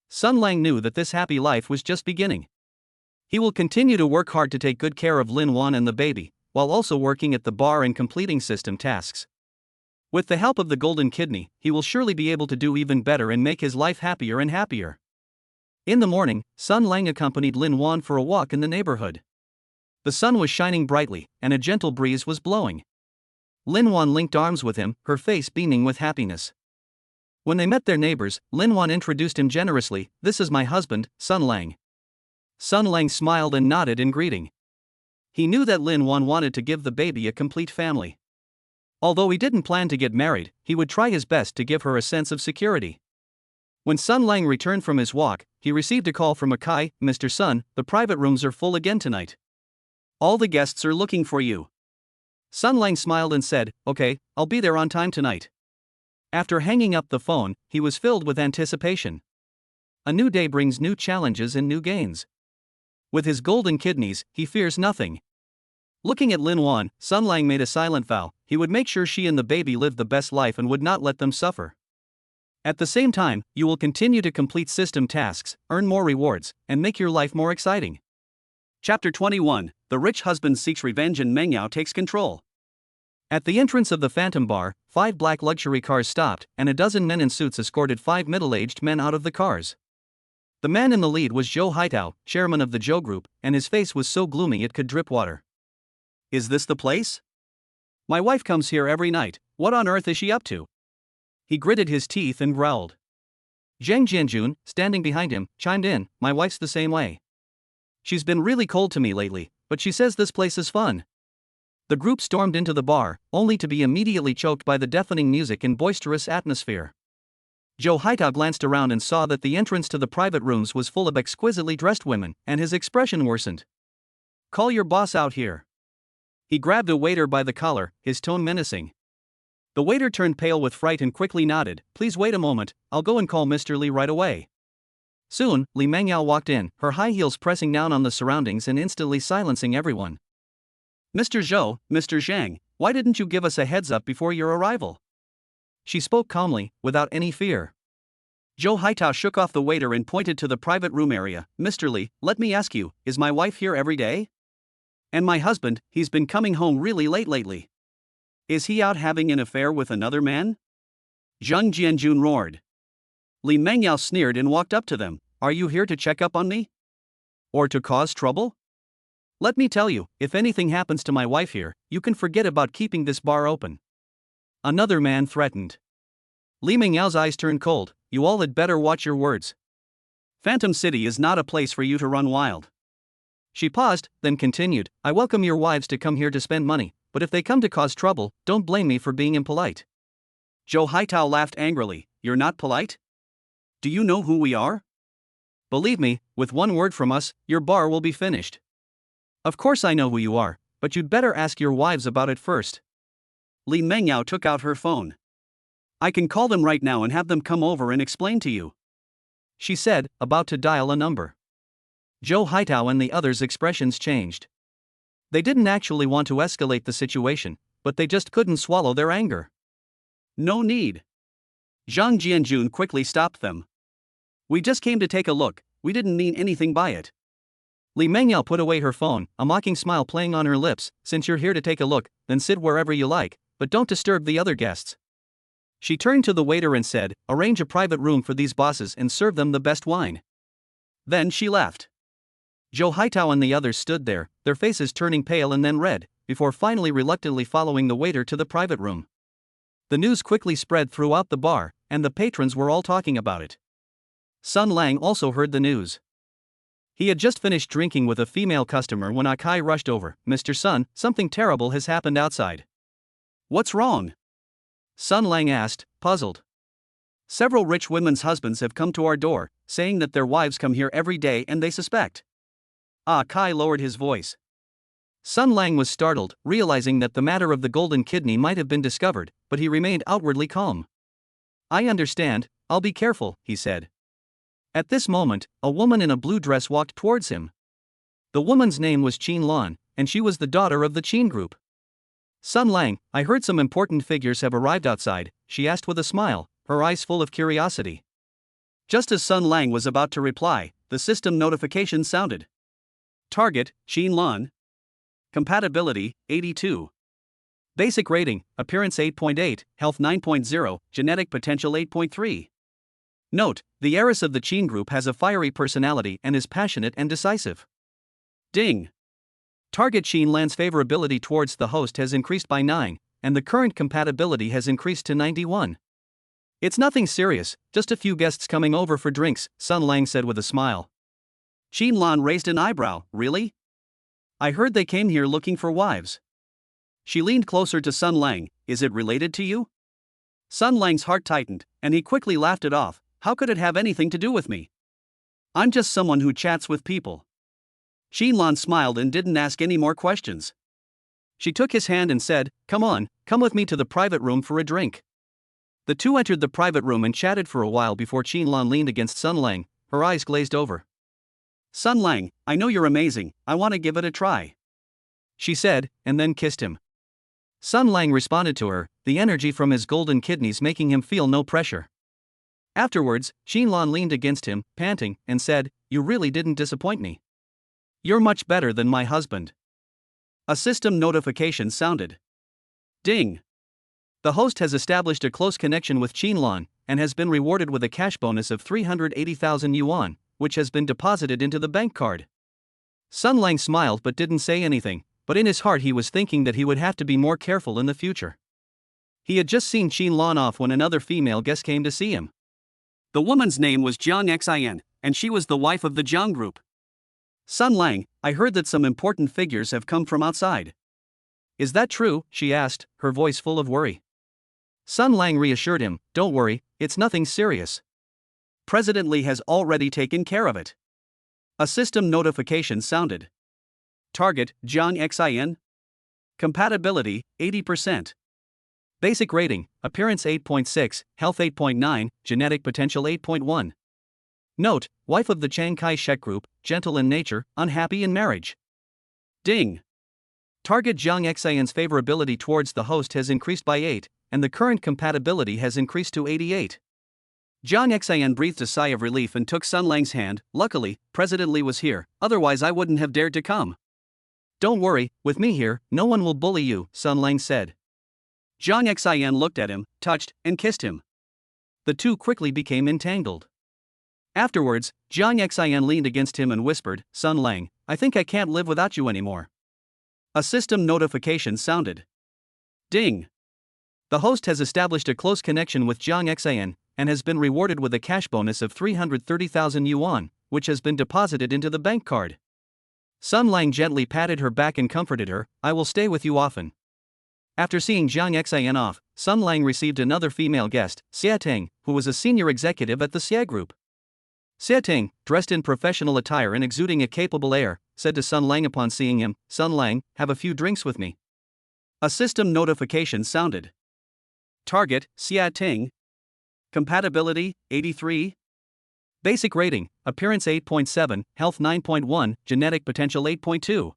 Sun Lang knew that this happy life was just beginning. He will continue to work hard to take good care of Lin Wan and the baby, while also working at the bar and completing system tasks. With the help of the golden kidney, he will surely be able to do even better and make his life happier and happier. In the morning, Sun Lang accompanied Lin Wan for a walk in the neighborhood. The sun was shining brightly, and a gentle breeze was blowing. Lin Wan linked arms with him, her face beaming with happiness. When they met their neighbors, Lin Wan introduced him generously. This is my husband, Sun Lang. Sun Lang smiled and nodded in greeting. He knew that Lin Wan wanted to give the baby a complete family. Although he didn't plan to get married, he would try his best to give her a sense of security. When Sun Lang returned from his walk, he received a call from Akai. Mr. Sun, the private rooms are full again tonight. All the guests are looking for you. Sun Lang smiled and said, okay, I'll be there on time tonight. After hanging up the phone, he was filled with anticipation. A new day brings new challenges and new gains. With his golden kidneys, he fears nothing. Looking at Lin Wan, Sun Lang made a silent vow. He would make sure she and the baby lived the best life and would not let them suffer. At the same time, you will continue to complete system tasks, earn more rewards, and make your life more exciting. Chapter 21, The Rich Husband Seeks Revenge and Meng Yao Takes Control. At the entrance of the Phantom Bar, 5 black luxury cars stopped, and a dozen men in suits escorted 5 middle-aged men out of the cars. The man in the lead was Zhou Haitao, chairman of the Zhou Group, and his face was so gloomy it could drip water. Is this the place? My wife comes here every night. What on earth is she up to? He gritted his teeth and growled. Zhang Jianjun, standing behind him, chimed in. My wife's the same way. She's been really cold to me lately, but she says this place is fun. The group stormed into the bar, only to be immediately choked by the deafening music and boisterous atmosphere. Zhou Haitao glanced around and saw that the entrance to the private rooms was full of exquisitely dressed women, and his expression worsened. Call your boss out here. He grabbed a waiter by the collar, his tone menacing. The waiter turned pale with fright and quickly nodded. Please wait a moment, I'll go and call Mr. Li right away. Soon, Li Mengyao walked in, her high heels pressing down on the surroundings and instantly silencing everyone. Mr. Zhou, Mr. Zhang, why didn't you give us a heads up before your arrival? She spoke calmly, without any fear. Zhou Haitao shook off the waiter and pointed to the private room area. Mr. Li, let me ask you, is my wife here every day? And my husband, he's been coming home really late lately. Is he out having an affair with another man? Zhang Jianjun roared. Li Mengyao sneered and walked up to them. Are you here to check up on me? Or to cause trouble? Let me tell you, if anything happens to my wife here, you can forget about keeping this bar open. Another man threatened. Li Mengyao's eyes turned cold. You all had better watch your words. Phantom City is not a place for you to run wild. She paused, then continued, I welcome your wives to come here to spend money, but if they come to cause trouble, don't blame me for being impolite. Zhou Haitao laughed angrily. You're not polite? Do you know who we are? Believe me, with one word from us, your bar will be finished. Of course I know who you are, but you'd better ask your wives about it first. Li Mengyao took out her phone. I can call them right now and have them come over and explain to you, she said, about to dial a number. Zhou Haitao and the others' expressions changed. They didn't actually want to escalate the situation, but they just couldn't swallow their anger. No need. Zhang Jianjun quickly stopped them. We just came to take a look, we didn't mean anything by it. Li Mengyao put away her phone, a mocking smile playing on her lips. Since you're here to take a look, then sit wherever you like, but don't disturb the other guests. She turned to the waiter and said, "Arrange a private room for these bosses and serve them the best wine." Then she left. Joe Hightow and the others stood there, their faces turning pale and then red, before finally reluctantly following the waiter to the private room. The news quickly spread throughout the bar, and the patrons were all talking about it. Sun Lang also heard the news. He had just finished drinking with a female customer when Akai rushed over. "Mr. Sun, something terrible has happened outside." "What's wrong?" Sun Lang asked, puzzled. "Several rich women's husbands have come to our door, saying that their wives come here every day and they suspect." Akai lowered his voice. Sun Lang was startled, realizing that the matter of the golden kidney might have been discovered, but he remained outwardly calm. "I understand, I'll be careful," he said. At this moment, a woman in a blue dress walked towards him. The woman's name was Qin Lan, and she was the daughter of the Qin group. "Sun Lang, I heard some important figures have arrived outside," she asked with a smile, her eyes full of curiosity. Just as Sun Lang was about to reply, the system notification sounded. Target, Qin Lan. Compatibility, 82. Basic rating, Appearance 8.8, Health 9.0, Genetic Potential 8.3. Note, the heiress of the Qin group has a fiery personality and is passionate and decisive. Ding. Target Qin Lan's favorability towards the host has increased by 9, and the current compatibility has increased to 91. "It's nothing serious, just a few guests coming over for drinks," Sun Lang said with a smile. Qin Lan raised an eyebrow. "Really? I heard they came here looking for wives." She leaned closer to Sun Lang. "Is it related to you?" Sun Lang's heart tightened, and he quickly laughed it off. "How could it have anything to do with me? I'm just someone who chats with people." Qin Lan smiled and didn't ask any more questions. She took his hand and said, "Come on, come with me to the private room for a drink." The two entered the private room and chatted for a while before Qin Lan leaned against Sun Lang, her eyes glazed over. "Sun Lang, I know you're amazing, I want to give it a try," she said, and then kissed him. Sun Lang responded to her, the energy from his golden kidneys making him feel no pressure. Afterwards, Qin Lan leaned against him, panting, and said, "You really didn't disappoint me. You're much better than my husband." A system notification sounded. Ding. The host has established a close connection with Qin Lan, and has been rewarded with a cash bonus of 380,000 yuan, which has been deposited into the bank card. Sun Lang smiled but didn't say anything, but in his heart he was thinking that he would have to be more careful in the future. He had just seen Qin Lan off when another female guest came to see him. The woman's name was Jiang Xin, and she was the wife of the Jiang group. "Sun Lang, I heard that some important figures have come from outside." "Is that true?" she asked, her voice full of worry. Sun Lang reassured him, "Don't worry, it's nothing serious. President Li has already taken care of it." A system notification sounded. Target, Jiang Xin. Compatibility, 80%. Basic rating, Appearance 8.6, Health 8.9, Genetic Potential 8.1. Note, wife of the Chiang Kai-shek group, gentle in nature, unhappy in marriage. Ding. Target Jiang Xin's favorability towards the host has increased by 8, and the current compatibility has increased to 88. Jiang Xin breathed a sigh of relief and took Sun Lang's hand. "Luckily, President Li was here, otherwise I wouldn't have dared to come." "Don't worry, with me here, no one will bully you," Sun Lang said. Jiang Xin looked at him, touched, and kissed him. The two quickly became entangled. Afterwards, Jiang Xin leaned against him and whispered, "Sun Lang, I think I can't live without you anymore." A system notification sounded. Ding. The host has established a close connection with Jiang Xin, and has been rewarded with a cash bonus of 330,000 yuan, which has been deposited into the bank card. Sun Lang gently patted her back and comforted her, "I will stay with you often." After seeing Jiang Xin off, Sun Lang received another female guest, Xia Ting, who was a senior executive at the Xia Group. Xia Ting, dressed in professional attire and exuding a capable air, said to Sun Lang upon seeing him, "Sun Lang, have a few drinks with me." A system notification sounded. Target, Xia Ting. Compatibility, 83. Basic rating, Appearance 8.7, Health 9.1, Genetic Potential 8.2.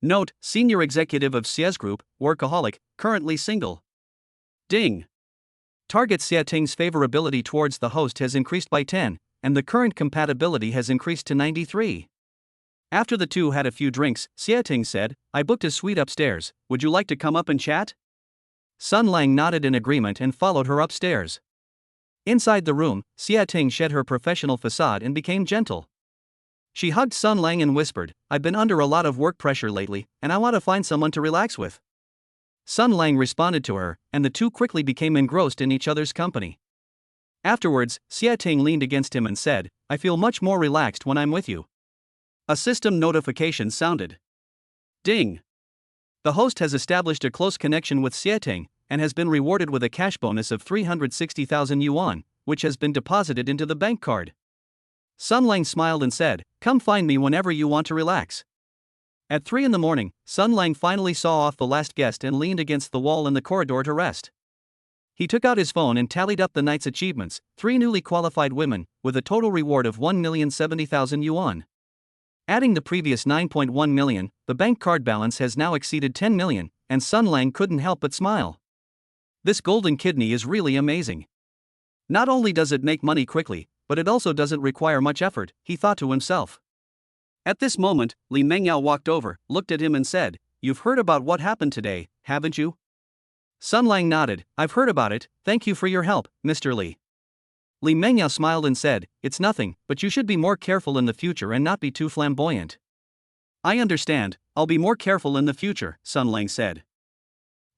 Note, senior executive of Xia's group, workaholic, currently single. Ding. Target Xia Ting's favorability towards the host has increased by 10, and the current compatibility has increased to 93. After the two had a few drinks, Xia Ting said, "I booked a suite upstairs, would you like to come up and chat?" Sun Lang nodded in agreement and followed her upstairs. Inside the room, Xia Ting shed her professional facade and became gentle. She hugged Sun Lang and whispered, "I've been under a lot of work pressure lately, and I want to find someone to relax with." Sun Lang responded to her, and the two quickly became engrossed in each other's company. Afterwards, Xia Ting leaned against him and said, "I feel much more relaxed when I'm with you." A system notification sounded. Ding! The host has established a close connection with Xia Ting and has been rewarded with a cash bonus of 360,000 yuan, which has been deposited into the bank card. Sun Lang smiled and said, "Come find me whenever you want to relax." At 3 in the morning, Sun Lang finally saw off the last guest and leaned against the wall in the corridor to rest. He took out his phone and tallied up the night's achievements, 3 newly qualified women, with a total reward of 1,070,000 yuan. Adding the previous 9.1 million, the bank card balance has now exceeded 10 million, and Sun Lang couldn't help but smile. This golden kidney is really amazing. Not only does it make money quickly, but it also doesn't require much effort, he thought to himself. At this moment, Li Mengyao walked over, looked at him and said, "You've heard about what happened today, haven't you?" Sun Lang nodded, "I've heard about it, thank you for your help, Mr. Li." Li Mengyao smiled and said, "It's nothing, but you should be more careful in the future and not be too flamboyant." "I understand, I'll be more careful in the future," Sun Lang said.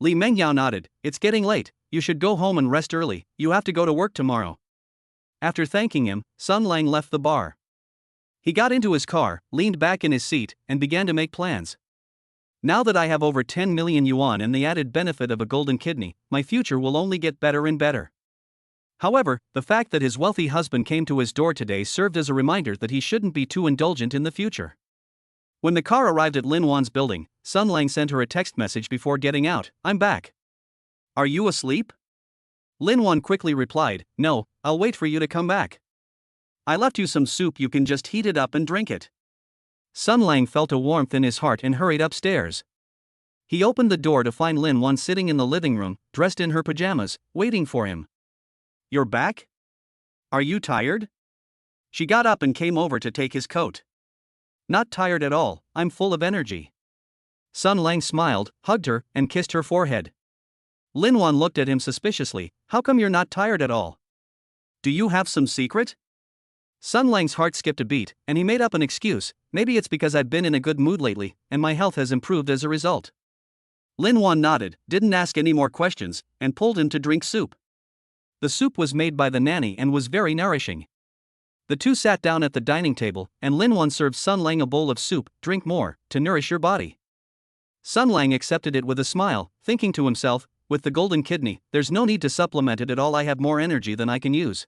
Li Mengyao nodded, "It's getting late, you should go home and rest early, you have to go to work tomorrow." After thanking him, Sun Lang left the bar. He got into his car, leaned back in his seat, and began to make plans. "Now that I have over 10 million yuan and the added benefit of a golden kidney, my future will only get better and better." However, the fact that his wealthy husband came to his door today served as a reminder that he shouldn't be too indulgent in the future. When the car arrived at Lin Wan's building, Sun Lang sent her a text message before getting out, "I'm back. Are you asleep?" Lin Wan quickly replied, "No, I'll wait for you to come back. I left you some soup, you can just heat it up and drink it." Sun Lang felt a warmth in his heart and hurried upstairs. He opened the door to find Lin Wan sitting in the living room, dressed in her pajamas, waiting for him. "You're back? Are you tired?" She got up and came over to take his coat. "Not tired at all, I'm full of energy." Sun Lang smiled, hugged her, and kissed her forehead. Lin Wan looked at him suspiciously, "How come you're not tired at all? Do you have some secret?" Sun Lang's heart skipped a beat, and he made up an excuse, "Maybe it's because I've been in a good mood lately, and my health has improved as a result." Lin Wan nodded, didn't ask any more questions, and pulled him to drink soup. The soup was made by the nanny and was very nourishing. The two sat down at the dining table, and Lin Wan served Sun Lang a bowl of soup, "Drink more, to nourish your body." Sun Lang accepted it with a smile, thinking to himself, "With the golden kidney, there's no need to supplement it at all, I have more energy than I can use."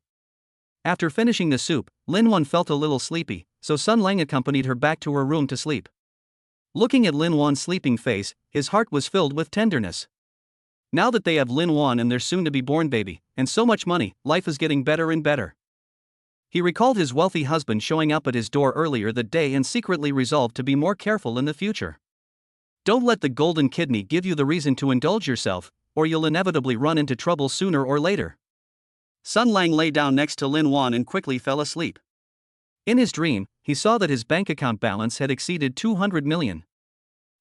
After finishing the soup, Lin Wan felt a little sleepy, so Sun Lang accompanied her back to her room to sleep. Looking at Lin Wan's sleeping face, his heart was filled with tenderness. Now that they have Lin Wan and their soon-to-be-born baby, and so much money, life is getting better and better. He recalled his wealthy husband showing up at his door earlier that day and secretly resolved to be more careful in the future. Don't let the golden kidney give you the reason to indulge yourself, or you'll inevitably run into trouble sooner or later. Sun Lang lay down next to Lin Wan and quickly fell asleep. In his dream, he saw that his bank account balance had exceeded 200 million.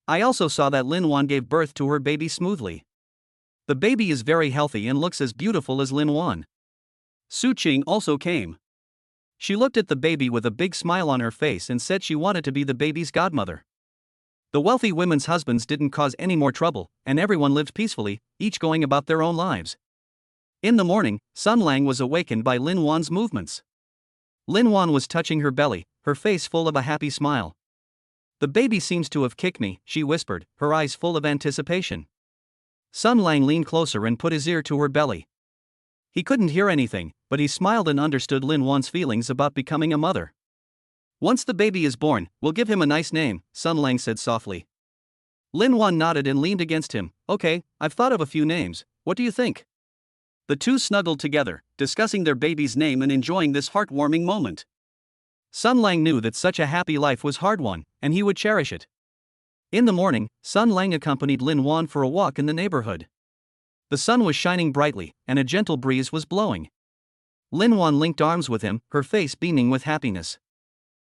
I also saw that Lin Wan gave birth to her baby smoothly. The baby is very healthy and looks as beautiful as Lin Wan. Su Qing also came. She looked at the baby with a big smile on her face and said she wanted to be the baby's godmother. The wealthy women's husbands didn't cause any more trouble, and everyone lived peacefully, each going about their own lives. In the morning, Sun Lang was awakened by Lin Wan's movements. Lin Wan was touching her belly, her face full of a happy smile. "The baby seems to have kicked me," she whispered, her eyes full of anticipation. Sun Lang leaned closer and put his ear to her belly. He couldn't hear anything, but he smiled and understood Lin Wan's feelings about becoming a mother. "Once the baby is born, we'll give him a nice name," Sun Lang said softly. Lin Wan nodded and leaned against him. "Okay, I've thought of a few names, what do you think?" The two snuggled together, discussing their baby's name and enjoying this heartwarming moment. Sun Lang knew that such a happy life was hard won, and he would cherish it. In the morning, Sun Lang accompanied Lin Wan for a walk in the neighborhood. The sun was shining brightly, and a gentle breeze was blowing. Lin Wan linked arms with him, her face beaming with happiness.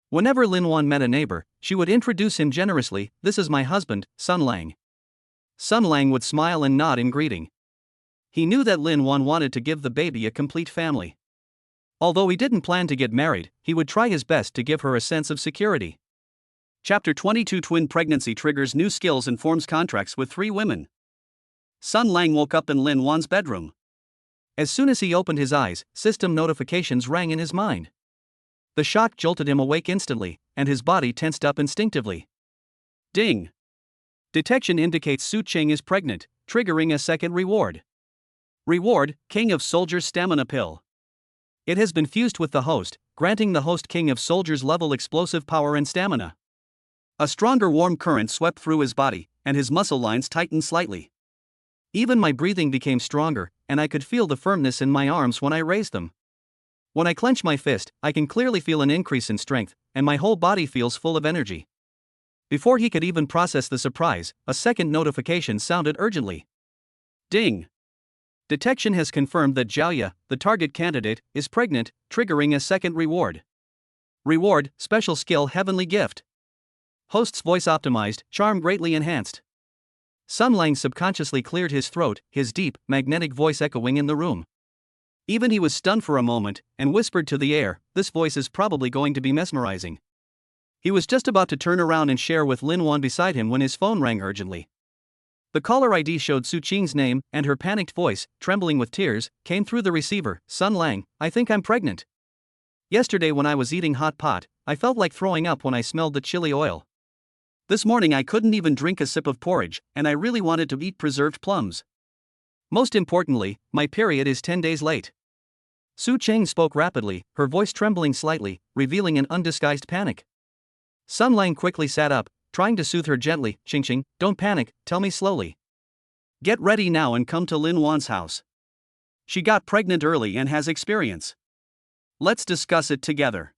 Whenever Lin Wan met a neighbor, she would introduce him generously, "This is my husband, Sun Lang." Sun Lang would smile and nod in greeting. He knew that Lin Wan wanted to give the baby a complete family. Although he didn't plan to get married, he would try his best to give her a sense of security. Chapter 22 Twin pregnancy triggers new skills and forms contracts with 3 women. Sun Lang woke up in Lin Wan's bedroom. As soon as he opened his eyes, system notifications rang in his mind. The shock jolted him awake instantly, and his body tensed up instinctively. Ding! Detection indicates Su Cheng is pregnant, triggering a second reward. Reward: King of Soldiers Stamina Pill. It has been fused with the host, granting the host King of Soldiers level explosive power and stamina. A stronger warm current swept through his body, and his muscle lines tightened slightly. Even my breathing became stronger, and I could feel the firmness in my arms when I raised them. When I clench my fist, I can clearly feel an increase in strength, and my whole body feels full of energy. Before he could even process the surprise, a second notification sounded urgently. Ding! Detection has confirmed that Zhaoya, the target candidate, is pregnant, triggering a second reward. Reward: Special Skill Heavenly Gift. Host's voice optimized, charm greatly enhanced. Sun Lang subconsciously cleared his throat, his deep, magnetic voice echoing in the room. Even he was stunned for a moment, and whispered to the air, "This voice is probably going to be mesmerizing." He was just about to turn around and share with Lin Wan beside him when his phone rang urgently. The caller ID showed Su Qing's name, and her panicked voice, trembling with tears, came through the receiver. "Sun Lang, I think I'm pregnant. Yesterday when I was eating hot pot, I felt like throwing up when I smelled the chili oil. This morning I couldn't even drink a sip of porridge, and I really wanted to eat preserved plums. Most importantly, my period is 10 days late." Su Cheng spoke rapidly, her voice trembling slightly, revealing an undisguised panic. Sun Lang quickly sat up, trying to soothe her gently. "Qingqing, don't panic, tell me slowly. Get ready now and come to Lin Wan's house. She got pregnant early and has experience. Let's discuss it together."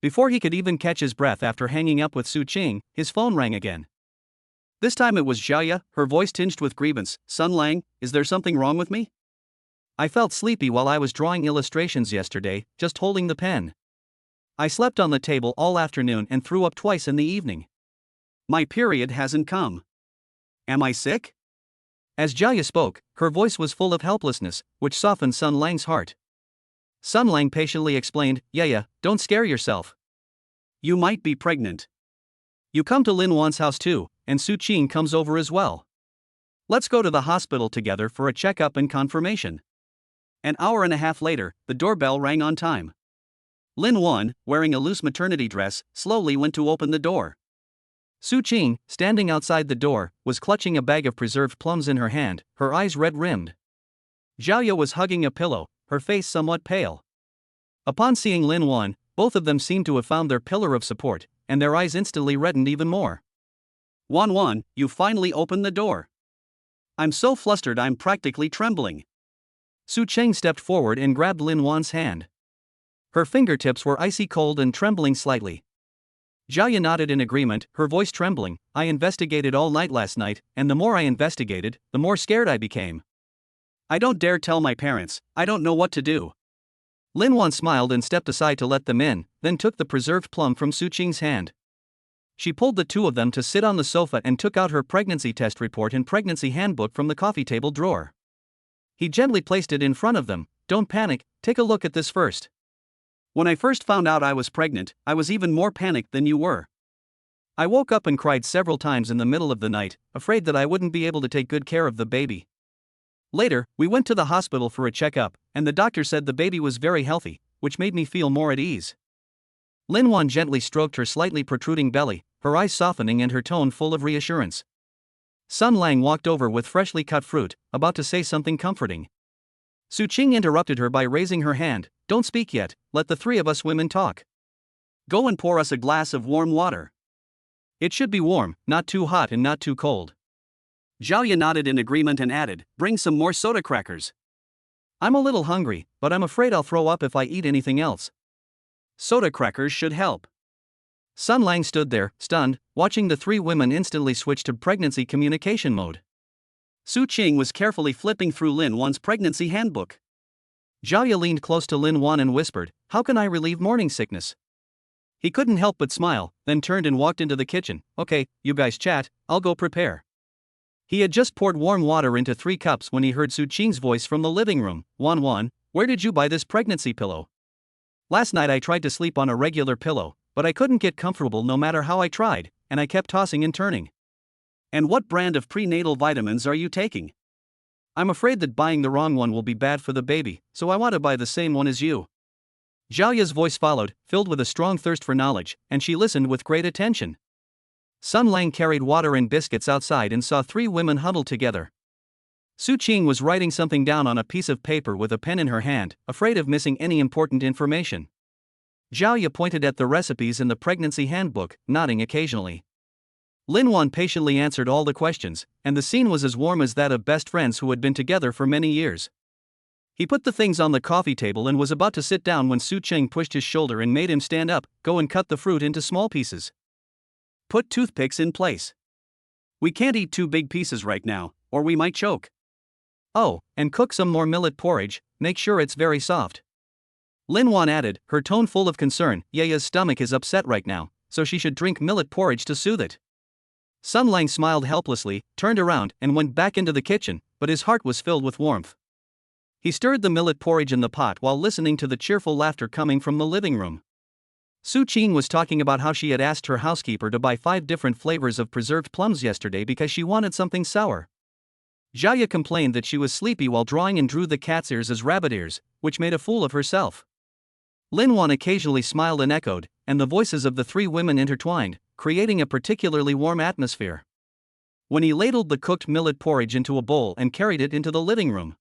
Before he could even catch his breath after hanging up with Su Cheng, his phone rang again. This time it was Zhaoya, her voice tinged with grievance. "Sun Lang, is there something wrong with me? I felt sleepy while I was drawing illustrations yesterday, just holding the pen. I slept on the table all afternoon and threw up twice in the evening. My period hasn't come. Am I sick?" As Zhaoya spoke, her voice was full of helplessness, which softened Sun Lang's heart. Sun Lang patiently explained, "Yeah, don't scare yourself. You might be pregnant. You come to Lin Wan's house too, and Su Qing comes over as well. Let's go to the hospital together for a checkup and confirmation." An hour and a half later, the doorbell rang on time. Lin Wan, wearing a loose maternity dress, slowly went to open the door. Su Qing, standing outside the door, was clutching a bag of preserved plums in her hand, her eyes red-rimmed. Zhaoya was hugging a pillow, her face somewhat pale. Upon seeing Lin Wan, both of them seemed to have found their pillar of support, and their eyes instantly reddened even more. "Wan, you finally opened the door. I'm so flustered I'm practically trembling." Su Cheng stepped forward and grabbed Lin Wan's hand. Her fingertips were icy cold and trembling slightly. Zhaoya nodded in agreement, her voice trembling. "I investigated all night last night, and the more I investigated, the more scared I became. I don't dare tell my parents, I don't know what to do." Lin Wan smiled and stepped aside to let them in, then took the preserved plum from Su Qing's hand. She pulled the two of them to sit on the sofa and took out her pregnancy test report and pregnancy handbook from the coffee table drawer. He gently placed it in front of them. "Don't panic, take a look at this first. When I first found out I was pregnant, I was even more panicked than you were. I woke up and cried several times in the middle of the night, afraid that I wouldn't be able to take good care of the baby. Later, we went to the hospital for a checkup, and the doctor said the baby was very healthy, which made me feel more at ease." Lin Wan gently stroked her slightly protruding belly, her eyes softening and her tone full of reassurance. Sun Lang walked over with freshly cut fruit, about to say something comforting. Su Qing interrupted her by raising her hand. "Don't speak yet, let the 3 of us women talk. Go and pour us a glass of warm water. It should be warm, not too hot and not too cold." Zhaoya nodded in agreement and added, "Bring some more soda crackers. I'm a little hungry, but I'm afraid I'll throw up if I eat anything else." "Soda crackers should help." Sun Lang stood there, stunned, watching the 3 women instantly switch to pregnancy communication mode. Su Qing was carefully flipping through Lin Wan's pregnancy handbook. Zhaoya leaned close to Lin Wan and whispered, "How can I relieve morning sickness?" He couldn't help but smile, then turned and walked into the kitchen. "Okay, you guys chat, I'll go prepare." He had just poured warm water into 3 cups when he heard Su Qing's voice from the living room. Wan, where did you buy this pregnancy pillow? Last night I tried to sleep on a regular pillow, but I couldn't get comfortable no matter how I tried, and I kept tossing and turning. And what brand of prenatal vitamins are you taking? I'm afraid that buying the wrong one will be bad for the baby, so I want to buy the same one as you. Zhao Ya's voice followed, filled with a strong thirst for knowledge, and she listened with great attention. Sun Lang carried water and biscuits outside and saw 3 women huddled together. Su Qing was writing something down on a piece of paper with a pen in her hand, afraid of missing any important information. Zhao Ya pointed at the recipes in the pregnancy handbook, nodding occasionally. Lin Wan patiently answered all the questions, and the scene was as warm as that of best friends who had been together for many years. He put the things on the coffee table and was about to sit down when Su Qing pushed his shoulder and made him stand up. Go and cut the fruit into small pieces. Put toothpicks in place. We can't eat 2 big pieces right now, or we might choke. Oh, and cook some more millet porridge, make sure it's very soft. Lin Wan added, her tone full of concern. Yaya's stomach is upset right now, so she should drink millet porridge to soothe it. Sun Lang smiled helplessly, turned around, and went back into the kitchen, but his heart was filled with warmth. He stirred the millet porridge in the pot while listening to the cheerful laughter coming from the living room. Su Qing was talking about how she had asked her housekeeper to buy 5 different flavors of preserved plums yesterday because she wanted something sour. Zhao Ya complained that she was sleepy while drawing and drew the cat's ears as rabbit ears, which made a fool of herself. Lin Wan occasionally smiled and echoed, and the voices of the 3 women intertwined, creating a particularly warm atmosphere. When he ladled the cooked millet porridge into a bowl and carried it into the living room,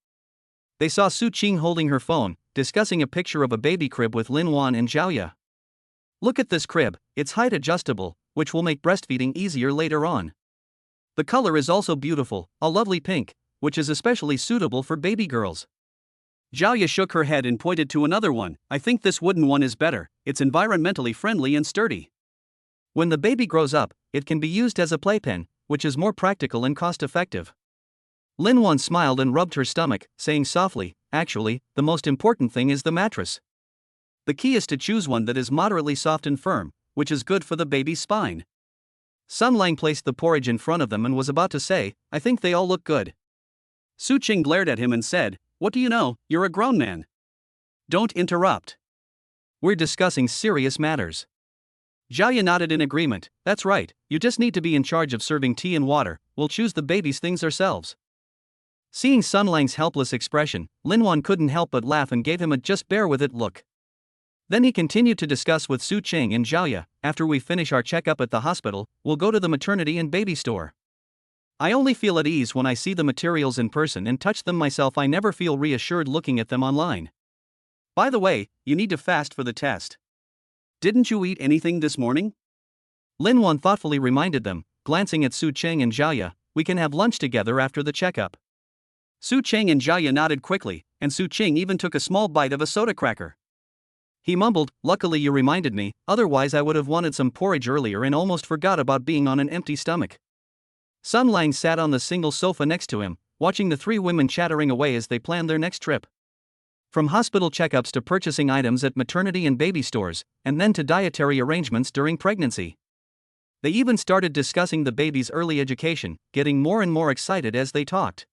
they saw Su Qing holding her phone, discussing a picture of a baby crib with Lin Wan and Zhao Ya. Look at this crib, it's height adjustable, which will make breastfeeding easier later on. The color is also beautiful, a lovely pink, which is especially suitable for baby girls. Zhao Ya shook her head and pointed to another one. I think this wooden one is better, it's environmentally friendly and sturdy. When the baby grows up, it can be used as a playpen, which is more practical and cost-effective. Lin Wan smiled and rubbed her stomach, saying softly, actually, the most important thing is the mattress. The key is to choose one that is moderately soft and firm, which is good for the baby's spine. Sun Lang placed the porridge in front of them and was about to say, I think they all look good. Su Qing glared at him and said, what do you know, you're a grown man. Don't interrupt. We're discussing serious matters. Zhao Ya nodded in agreement. That's right, you just need to be in charge of serving tea and water, we'll choose the baby's things ourselves. Seeing Sun Lang's helpless expression, Lin Wan couldn't help but laugh and gave him a just bear with it look. Then he continued to discuss with Su Qing and Zhao Ya, after we finish our checkup at the hospital, we'll go to the maternity and baby store. I only feel at ease when I see the materials in person and touch them myself. I never feel reassured looking at them online. By the way, you need to fast for the test. Didn't you eat anything this morning? Lin Wan thoughtfully reminded them, glancing at Su Qing and Zhao Ya, we can have lunch together after the checkup. Su Qing and Zhao Ya nodded quickly, and Su Qing even took a small bite of a soda cracker. He mumbled, luckily you reminded me, otherwise I would have wanted some porridge earlier and almost forgot about being on an empty stomach. Sun Lang sat on the single sofa next to him, watching the 3 women chattering away as they planned their next trip. From hospital checkups to purchasing items at maternity and baby stores, and then to dietary arrangements during pregnancy. They even started discussing the baby's early education, getting more and more excited as they talked.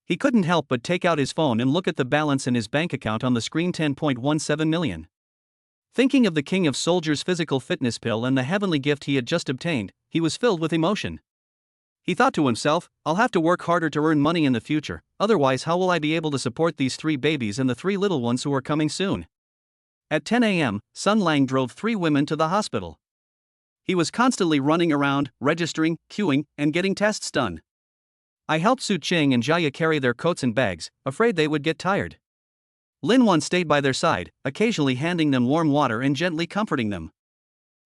He couldn't help but take out his phone and look at the balance in his bank account on the screen, 10.17 million. Thinking of the King of Soldiers physical fitness pill and the heavenly gift he had just obtained, he was filled with emotion. He thought to himself, I'll have to work harder to earn money in the future, otherwise how will I be able to support these 3 babies and the 3 little ones who are coming soon? At 10 a.m., Sun Lang drove 3 women to the hospital. He was constantly running around, registering, queuing, and getting tests done. I helped Su Qing and Zhao Ya carry their coats and bags, afraid they would get tired. Lin Wan stayed by their side, occasionally handing them warm water and gently comforting them.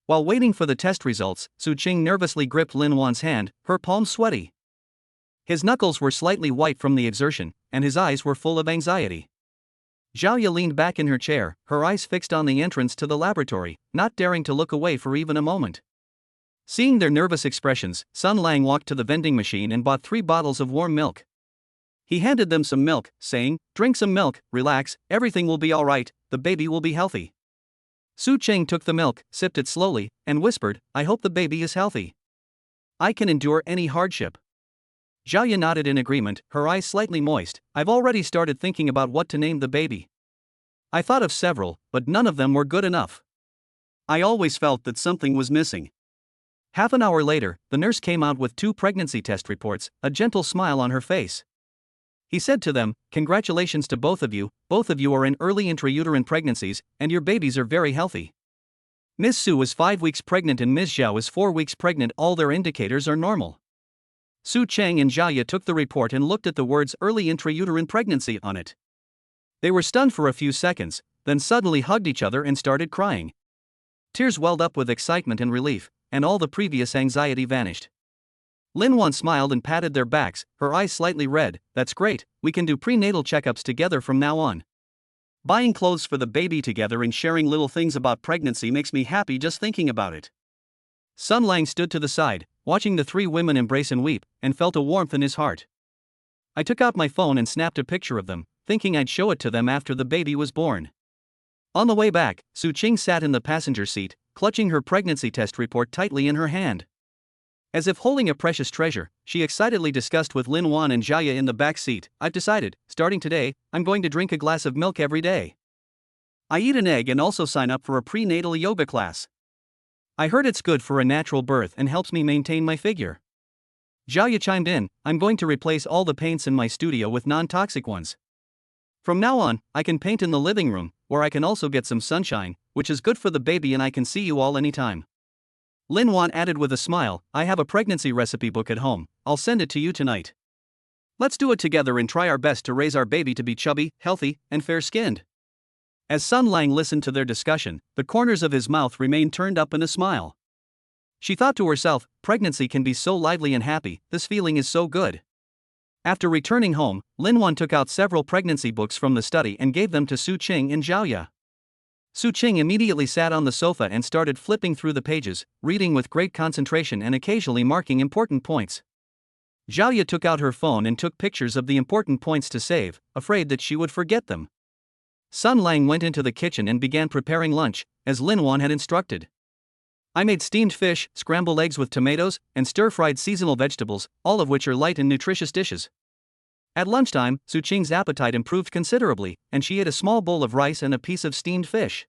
While waiting for the test results, Su Qing nervously gripped Lin Wan's hand, her palms sweaty. His knuckles were slightly white from the exertion, and his eyes were full of anxiety. Zhao Ya leaned back in her chair, her eyes fixed on the entrance to the laboratory, not daring to look away for even a moment. Seeing their nervous expressions, Sun Lang walked to the vending machine and bought 3 bottles of warm milk. He handed them some milk, saying, drink some milk, relax, everything will be alright, the baby will be healthy. Su Qing took the milk, sipped it slowly, and whispered, I hope the baby is healthy. I can endure any hardship. Xiaoya nodded in agreement, her eyes slightly moist. I've already started thinking about what to name the baby. I thought of several, but none of them were good enough. I always felt that something was missing. Half an hour later, the nurse came out with 2 pregnancy test reports, a gentle smile on her face. He said to them, "Congratulations to both of you are in early intrauterine pregnancies, and your babies are very healthy. Ms. Su is 5 weeks pregnant and Ms. Zhao is 4 weeks pregnant, all their indicators are normal." Su Cheng and Xiaoya took the report and looked at the words early intrauterine pregnancy on it. They were stunned for a few seconds, then suddenly hugged each other and started crying. Tears welled up with excitement and relief, and all the previous anxiety vanished. Lin Wan smiled and patted their backs, her eyes slightly red. "That's great, we can do prenatal checkups together from now on. Buying clothes for the baby together and sharing little things about pregnancy makes me happy just thinking about it." Sun Lang stood to the side, watching the 3 women embrace and weep, and felt a warmth in his heart. I took out my phone and snapped a picture of them, thinking I'd show it to them after the baby was born. On the way back, Su Qing sat in the passenger seat, clutching her pregnancy test report tightly in her hand. As if holding a precious treasure, she excitedly discussed with Lin Wan and Xiaoya in the back seat, "I've decided, starting today, I'm going to drink a glass of milk every day. I eat an egg and also sign up for a prenatal yoga class. I heard it's good for a natural birth and helps me maintain my figure." Xiaoya chimed in, "I'm going to replace all the paints in my studio with non-toxic ones. From now on, I can paint in the living room, where I can also get some sunshine, which is good for the baby, and I can see you all anytime." Lin Wan added with a smile, "I have a pregnancy recipe book at home, I'll send it to you tonight. Let's do it together and try our best to raise our baby to be chubby, healthy, and fair-skinned." As Sun Lang listened to their discussion, the corners of his mouth remained turned up in a smile. She thought to herself, pregnancy can be so lively and happy, this feeling is so good. After returning home, Lin Wan took out several pregnancy books from the study and gave them to Su Qing and Xiaoya. Su Qing immediately sat on the sofa and started flipping through the pages, reading with great concentration and occasionally marking important points. Xiaoya took out her phone and took pictures of the important points to save, afraid that she would forget them. Sun Lang went into the kitchen and began preparing lunch, as Lin Wan had instructed. "I made steamed fish, scrambled eggs with tomatoes, and stir-fried seasonal vegetables, all of which are light and nutritious dishes." At lunchtime, Su Qing's appetite improved considerably, and she ate a small bowl of rice and a piece of steamed fish.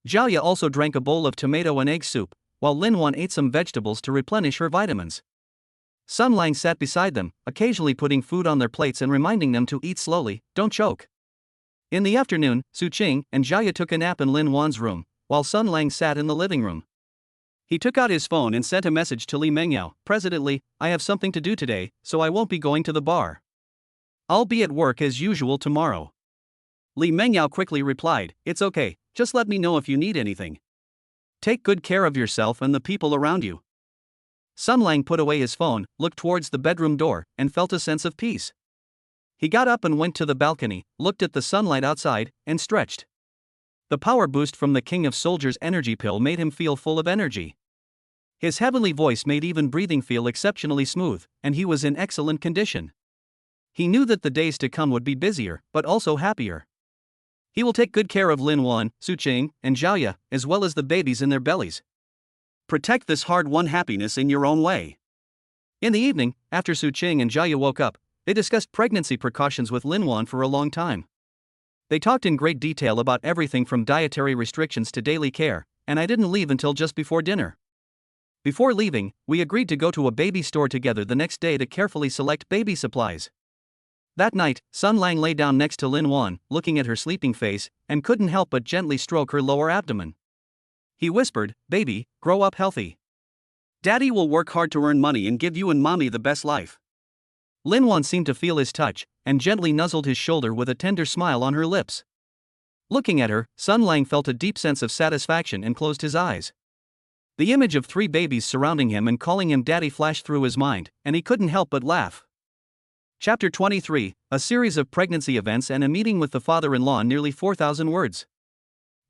Xiaoya also drank a bowl of tomato and egg soup, while Lin Wan ate some vegetables to replenish her vitamins. Sun Lang sat beside them, occasionally putting food on their plates and reminding them to eat slowly, don't choke. In the afternoon, Su Qing and Xiaoya took a nap in Lin Wan's room, while Sun Lang sat in the living room. He took out his phone and sent a message to Li Mengyao, "President Li, I have something to do today, so I won't be going to the bar. I'll be at work as usual tomorrow." Li Mengyao quickly replied, "It's okay, just let me know if you need anything. Take good care of yourself and the people around you." Sun Lang put away his phone, looked towards the bedroom door, and felt a sense of peace. He got up and went to the balcony, looked at the sunlight outside, and stretched. The power boost from the King of Soldiers energy pill made him feel full of energy. His heavenly voice made even breathing feel exceptionally smooth, and he was in excellent condition. He knew that the days to come would be busier, but also happier. He will take good care of Lin Wan, Su Qing, and Xiaoya, as well as the babies in their bellies. Protect this hard-won happiness in your own way. In the evening, after Su Qing and Xiaoya woke up, they discussed pregnancy precautions with Lin Wan for a long time. They talked in great detail about everything from dietary restrictions to daily care, and I didn't leave until just before dinner. Before leaving, we agreed to go to a baby store together the next day to carefully select baby supplies. That night, Sun Lang lay down next to Lin Wan, looking at her sleeping face, and couldn't help but gently stroke her lower abdomen. He whispered, "Baby, grow up healthy. Daddy will work hard to earn money and give you and mommy the best life." Lin Wan seemed to feel his touch, and gently nuzzled his shoulder with a tender smile on her lips. Looking at her, Sun Lang felt a deep sense of satisfaction and closed his eyes. The image of 3 babies surrounding him and calling him daddy flashed through his mind, and he couldn't help but laugh. Chapter 23, a series of pregnancy events and a meeting with the father-in-law, nearly 4,000 words.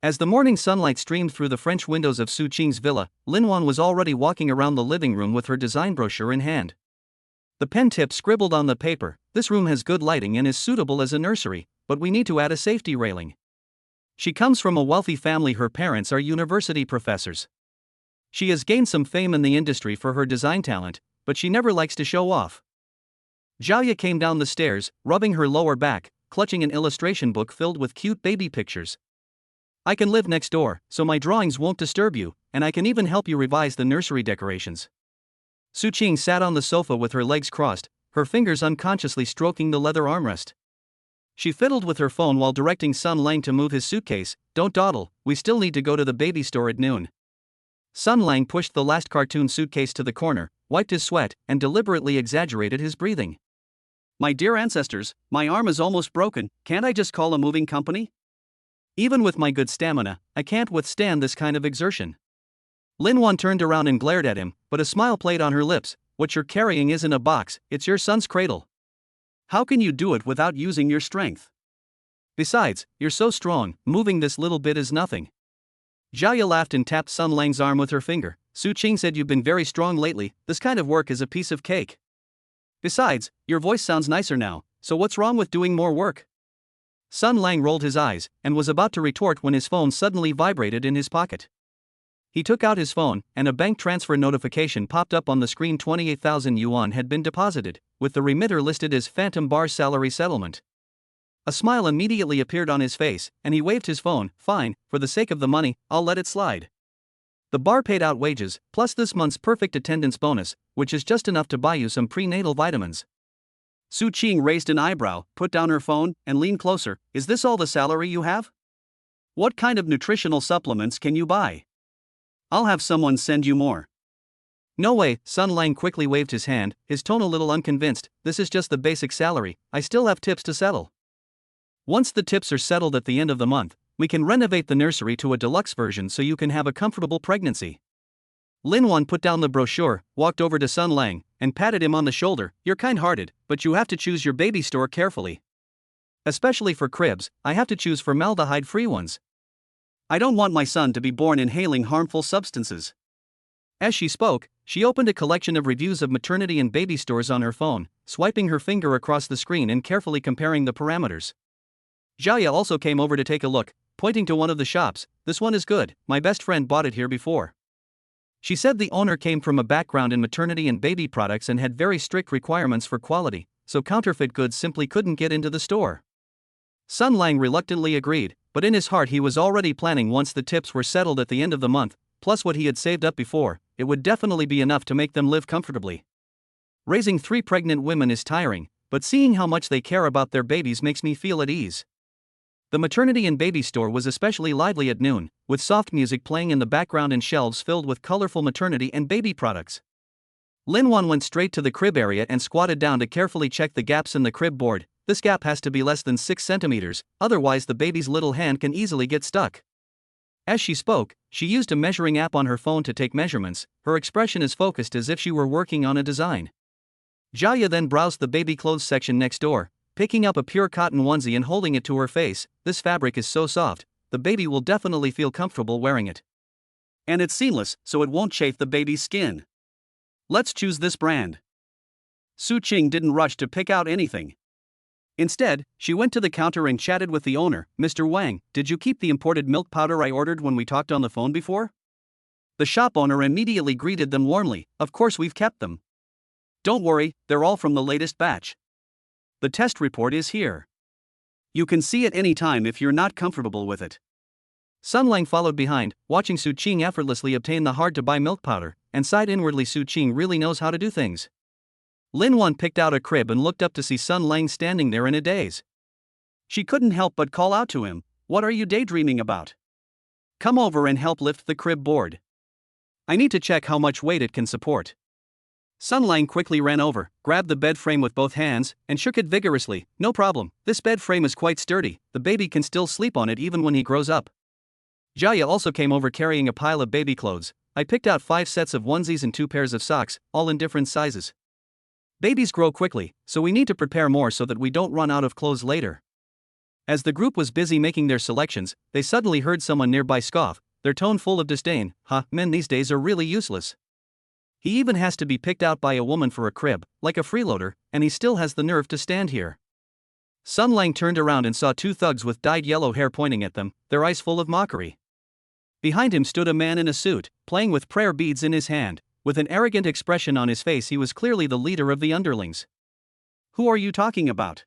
As the morning sunlight streamed through the French windows of Su Qing's villa, Lin Wan was already walking around the living room with her design brochure in hand. The pen tip scribbled on the paper, "This room has good lighting and is suitable as a nursery, but we need to add a safety railing. She comes from a wealthy family, her parents are university professors. She has gained some fame in the industry for her design talent, but she never likes to show off. Zhaoya came down the stairs, rubbing her lower back, clutching an illustration book filled with cute baby pictures. I can live next door, so my drawings won't disturb you, and I can even help you revise the nursery decorations. Su Qing sat on the sofa with her legs crossed, her fingers unconsciously stroking the leather armrest. She fiddled with her phone while directing Sun Lang to move his suitcase. Don't dawdle, we still need to go to the baby store at noon. Sun Lang pushed the last cartoon suitcase to the corner, wiped his sweat, and deliberately exaggerated his breathing. My dear ancestors, my arm is almost broken, can't I just call a moving company? Even with my good stamina, I can't withstand this kind of exertion. Lin Wan turned around and glared at him, but a smile played on her lips. What you're carrying isn't a box, it's your son's cradle. How can you do it without using your strength? Besides, you're so strong, moving this little bit is nothing. Zhaoya laughed and tapped Sun Lang's arm with her finger. Su Qing said you've been very strong lately, this kind of work is a piece of cake. Besides, your voice sounds nicer now, so what's wrong with doing more work? Sun Lang rolled his eyes, and was about to retort when his phone suddenly vibrated in his pocket. He took out his phone, and a bank transfer notification popped up on the screen. 28,000 yuan had been deposited, with the remitter listed as Phantom Bar Salary Settlement. A smile immediately appeared on his face, and he waved his phone. Fine, for the sake of the money, I'll let it slide. The bar paid out wages, plus this month's perfect attendance bonus, which is just enough to buy you some prenatal vitamins. Su Qing raised an eyebrow, put down her phone, and leaned closer. Is this all the salary you have? What kind of nutritional supplements can you buy? I'll have someone send you more. No way, Sun Lang quickly waved his hand, his tone a little unconvinced. This is just the basic salary, I still have tips to settle. Once the tips are settled at the end of the month, we can renovate the nursery to a deluxe version so you can have a comfortable pregnancy. Lin Wan put down the brochure, walked over to Sun Lang, and patted him on the shoulder. You're kind-hearted, but you have to choose your baby store carefully. Especially for cribs, I have to choose formaldehyde-free ones. I don't want my son to be born inhaling harmful substances. As she spoke, she opened a collection of reviews of maternity and baby stores on her phone, swiping her finger across the screen and carefully comparing the parameters. Zhaoya also came over to take a look, pointing to one of the shops. This one is good, my best friend bought it here before. She said the owner came from a background in maternity and baby products and had very strict requirements for quality, so counterfeit goods simply couldn't get into the store. Sun Lang reluctantly agreed, but in his heart he was already planning once the tips were settled at the end of the month, plus what he had saved up before, it would definitely be enough to make them live comfortably. Raising 3 pregnant women is tiring, but seeing how much they care about their babies makes me feel at ease. The maternity and baby store was especially lively at noon, with soft music playing in the background and shelves filled with colorful maternity and baby products. Lin Wan went straight to the crib area and squatted down to carefully check the gaps in the crib board. This gap has to be less than 6 centimeters, otherwise the baby's little hand can easily get stuck. As she spoke, she used a measuring app on her phone to take measurements, her expression as focused as if she were working on a design. Zhaoya then browsed the baby clothes section next door, picking up a pure cotton onesie and holding it to her face. This fabric is so soft, the baby will definitely feel comfortable wearing it. And it's seamless, so it won't chafe the baby's skin. Let's choose this brand. Su Qing didn't rush to pick out anything. Instead, she went to the counter and chatted with the owner. Mr. Wang, did you keep the imported milk powder I ordered when we talked on the phone before? The shop owner immediately greeted them warmly. Of course we've kept them. Don't worry, they're all from the latest batch. The test report is here. You can see it any time if you're not comfortable with it. Sun Lang followed behind, watching Su Qing effortlessly obtain the hard-to-buy milk powder, and sighed inwardly. Su Qing really knows how to do things. Lin Wan picked out a crib and looked up to see Sun Lang standing there in a daze. She couldn't help but call out to him, "What are you daydreaming about? Come over and help lift the crib board. I need to check how much weight it can support." Sun Lang quickly ran over, grabbed the bed frame with both hands, and shook it vigorously. No problem, this bed frame is quite sturdy, the baby can still sleep on it even when he grows up. Zhaoya also came over carrying a pile of baby clothes. I picked out 5 sets of onesies and 2 pairs of socks, all in different sizes. Babies grow quickly, so we need to prepare more so that we don't run out of clothes later. As the group was busy making their selections, they suddenly heard someone nearby scoff, their tone full of disdain. Men these days are really useless. He even has to be picked out by a woman for a crib, like a freeloader, and he still has the nerve to stand here. Sun Lang turned around and saw 2 thugs with dyed yellow hair pointing at them, their eyes full of mockery. Behind him stood a man in a suit, playing with prayer beads in his hand. With an arrogant expression on his face, he was clearly the leader of the underlings. Who are you talking about?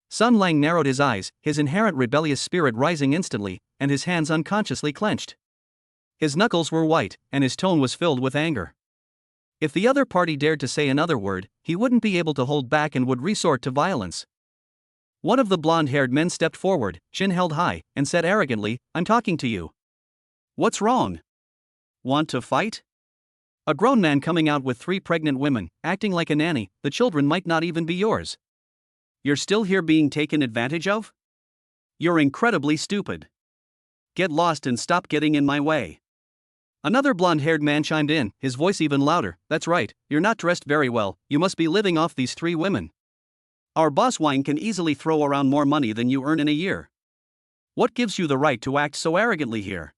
Sun Lang narrowed his eyes, his inherent rebellious spirit rising instantly, and his hands unconsciously clenched. His knuckles were white, and his tone was filled with anger. If the other party dared to say another word, he wouldn't be able to hold back and would resort to violence. One of the blonde-haired men stepped forward, chin held high, and said arrogantly, "I'm talking to you." What's wrong? Want to fight? A grown man coming out with 3 pregnant women, acting like a nanny, the children might not even be yours. You're still here being taken advantage of? You're incredibly stupid. Get lost and stop getting in my way. Another blonde-haired man chimed in, his voice even louder. That's right, you're not dressed very well, you must be living off these 3 women. Our boss Wang can easily throw around more money than you earn in a year. What gives you the right to act so arrogantly here?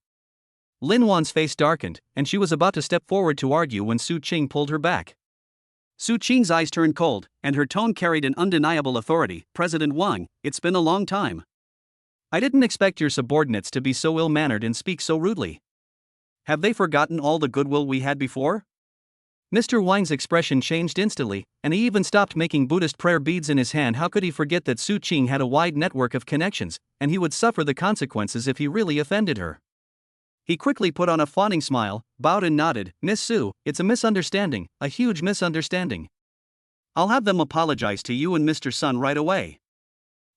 Lin Wan's face darkened, and she was about to step forward to argue when Su Qing pulled her back. Su Qing's eyes turned cold, and her tone carried an undeniable authority. President Wang, it's been a long time. I didn't expect your subordinates to be so ill-mannered and speak so rudely. Have they forgotten all the goodwill we had before? Mr. Wang's expression changed instantly, and he even stopped making Buddhist prayer beads in his hand. How could he forget that Su Qing had a wide network of connections, and he would suffer the consequences if he really offended her? He quickly put on a fawning smile, bowed and nodded. Miss Su, it's a misunderstanding, a huge misunderstanding. I'll have them apologize to you and Mr. Sun right away.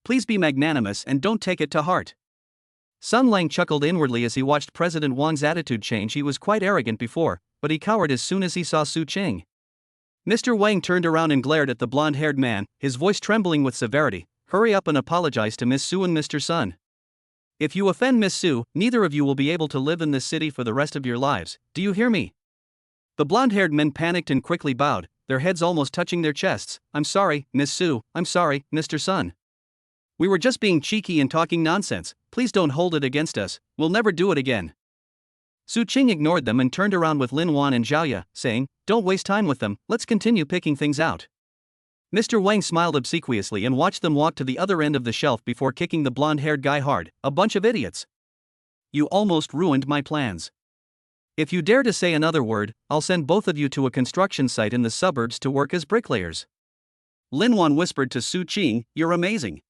Please be magnanimous and don't take it to heart. Sun Lang chuckled inwardly as he watched President Wang's attitude change. He was quite arrogant before, but he cowered as soon as he saw Su Qing. Mr. Wang turned around and glared at the blonde-haired man, his voice trembling with severity. Hurry up and apologize to Miss Su and Mr. Sun. If you offend Miss Su, neither of you will be able to live in this city for the rest of your lives. Do you hear me? The blonde-haired men panicked and quickly bowed, their heads almost touching their chests. I'm sorry, Miss Su. I'm sorry, Mr. Sun. We were just being cheeky and talking nonsense. Please don't hold it against us. We'll never do it again. Su Qing ignored them and turned around with Lin Wan and Zhao Ye, saying, "Don't waste time with them. Let's continue picking things out." Mr. Wang smiled obsequiously and watched them walk to the other end of the shelf before kicking the blonde-haired guy hard. A bunch of idiots. You almost ruined my plans. If you dare to say another word, I'll send both of you to a construction site in the suburbs to work as bricklayers. Lin Wan whispered to Su Qing, "You're amazing.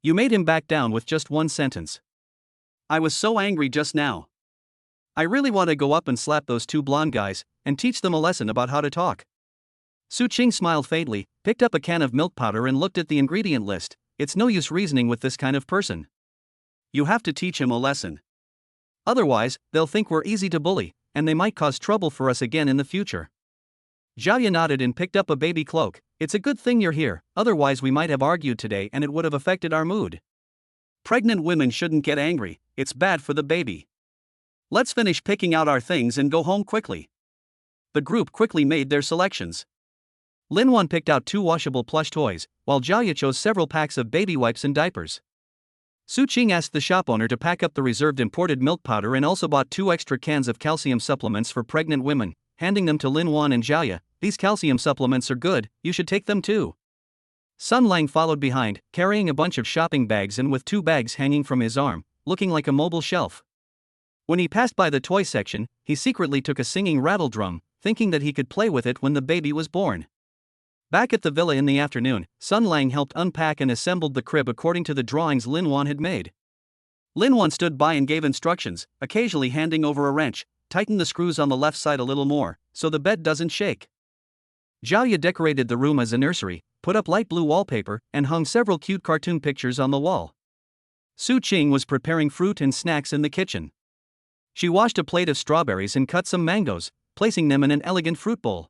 You made him back down with just one sentence." I was so angry just now. I really want to go up and slap those 2 blonde guys and teach them a lesson about how to talk. Su Qing smiled faintly, picked up a can of milk powder and looked at the ingredient list. It's no use reasoning with this kind of person. You have to teach him a lesson. Otherwise, they'll think we're easy to bully, and they might cause trouble for us again in the future. Zhao Ye nodded and picked up a baby cloak. It's a good thing you're here, otherwise we might have argued today and it would have affected our mood. Pregnant women shouldn't get angry, it's bad for the baby. Let's finish picking out our things and go home quickly. The group quickly made their selections. Lin Wan picked out 2 washable plush toys, while Zhao Ye chose several packs of baby wipes and diapers. Su Qing asked the shop owner to pack up the reserved imported milk powder and also bought 2 extra cans of calcium supplements for pregnant women, handing them to Lin Wan and Zhao Ye. These calcium supplements are good, you should take them too. Sun Lang followed behind, carrying a bunch of shopping bags and with 2 bags hanging from his arm, looking like a mobile shelf. When he passed by the toy section, he secretly took a singing rattle drum, thinking that he could play with it when the baby was born. Back at the villa in the afternoon, Sun Lang helped unpack and assembled the crib according to the drawings Lin Wan had made. Lin Wan stood by and gave instructions, occasionally handing over a wrench. Tighten the screws on the left side a little more, so the bed doesn't shake. Zhao Ye decorated the room as a nursery, put up light blue wallpaper, and hung several cute cartoon pictures on the wall. Su Qing was preparing fruit and snacks in the kitchen. She washed a plate of strawberries and cut some mangoes, placing them in an elegant fruit bowl.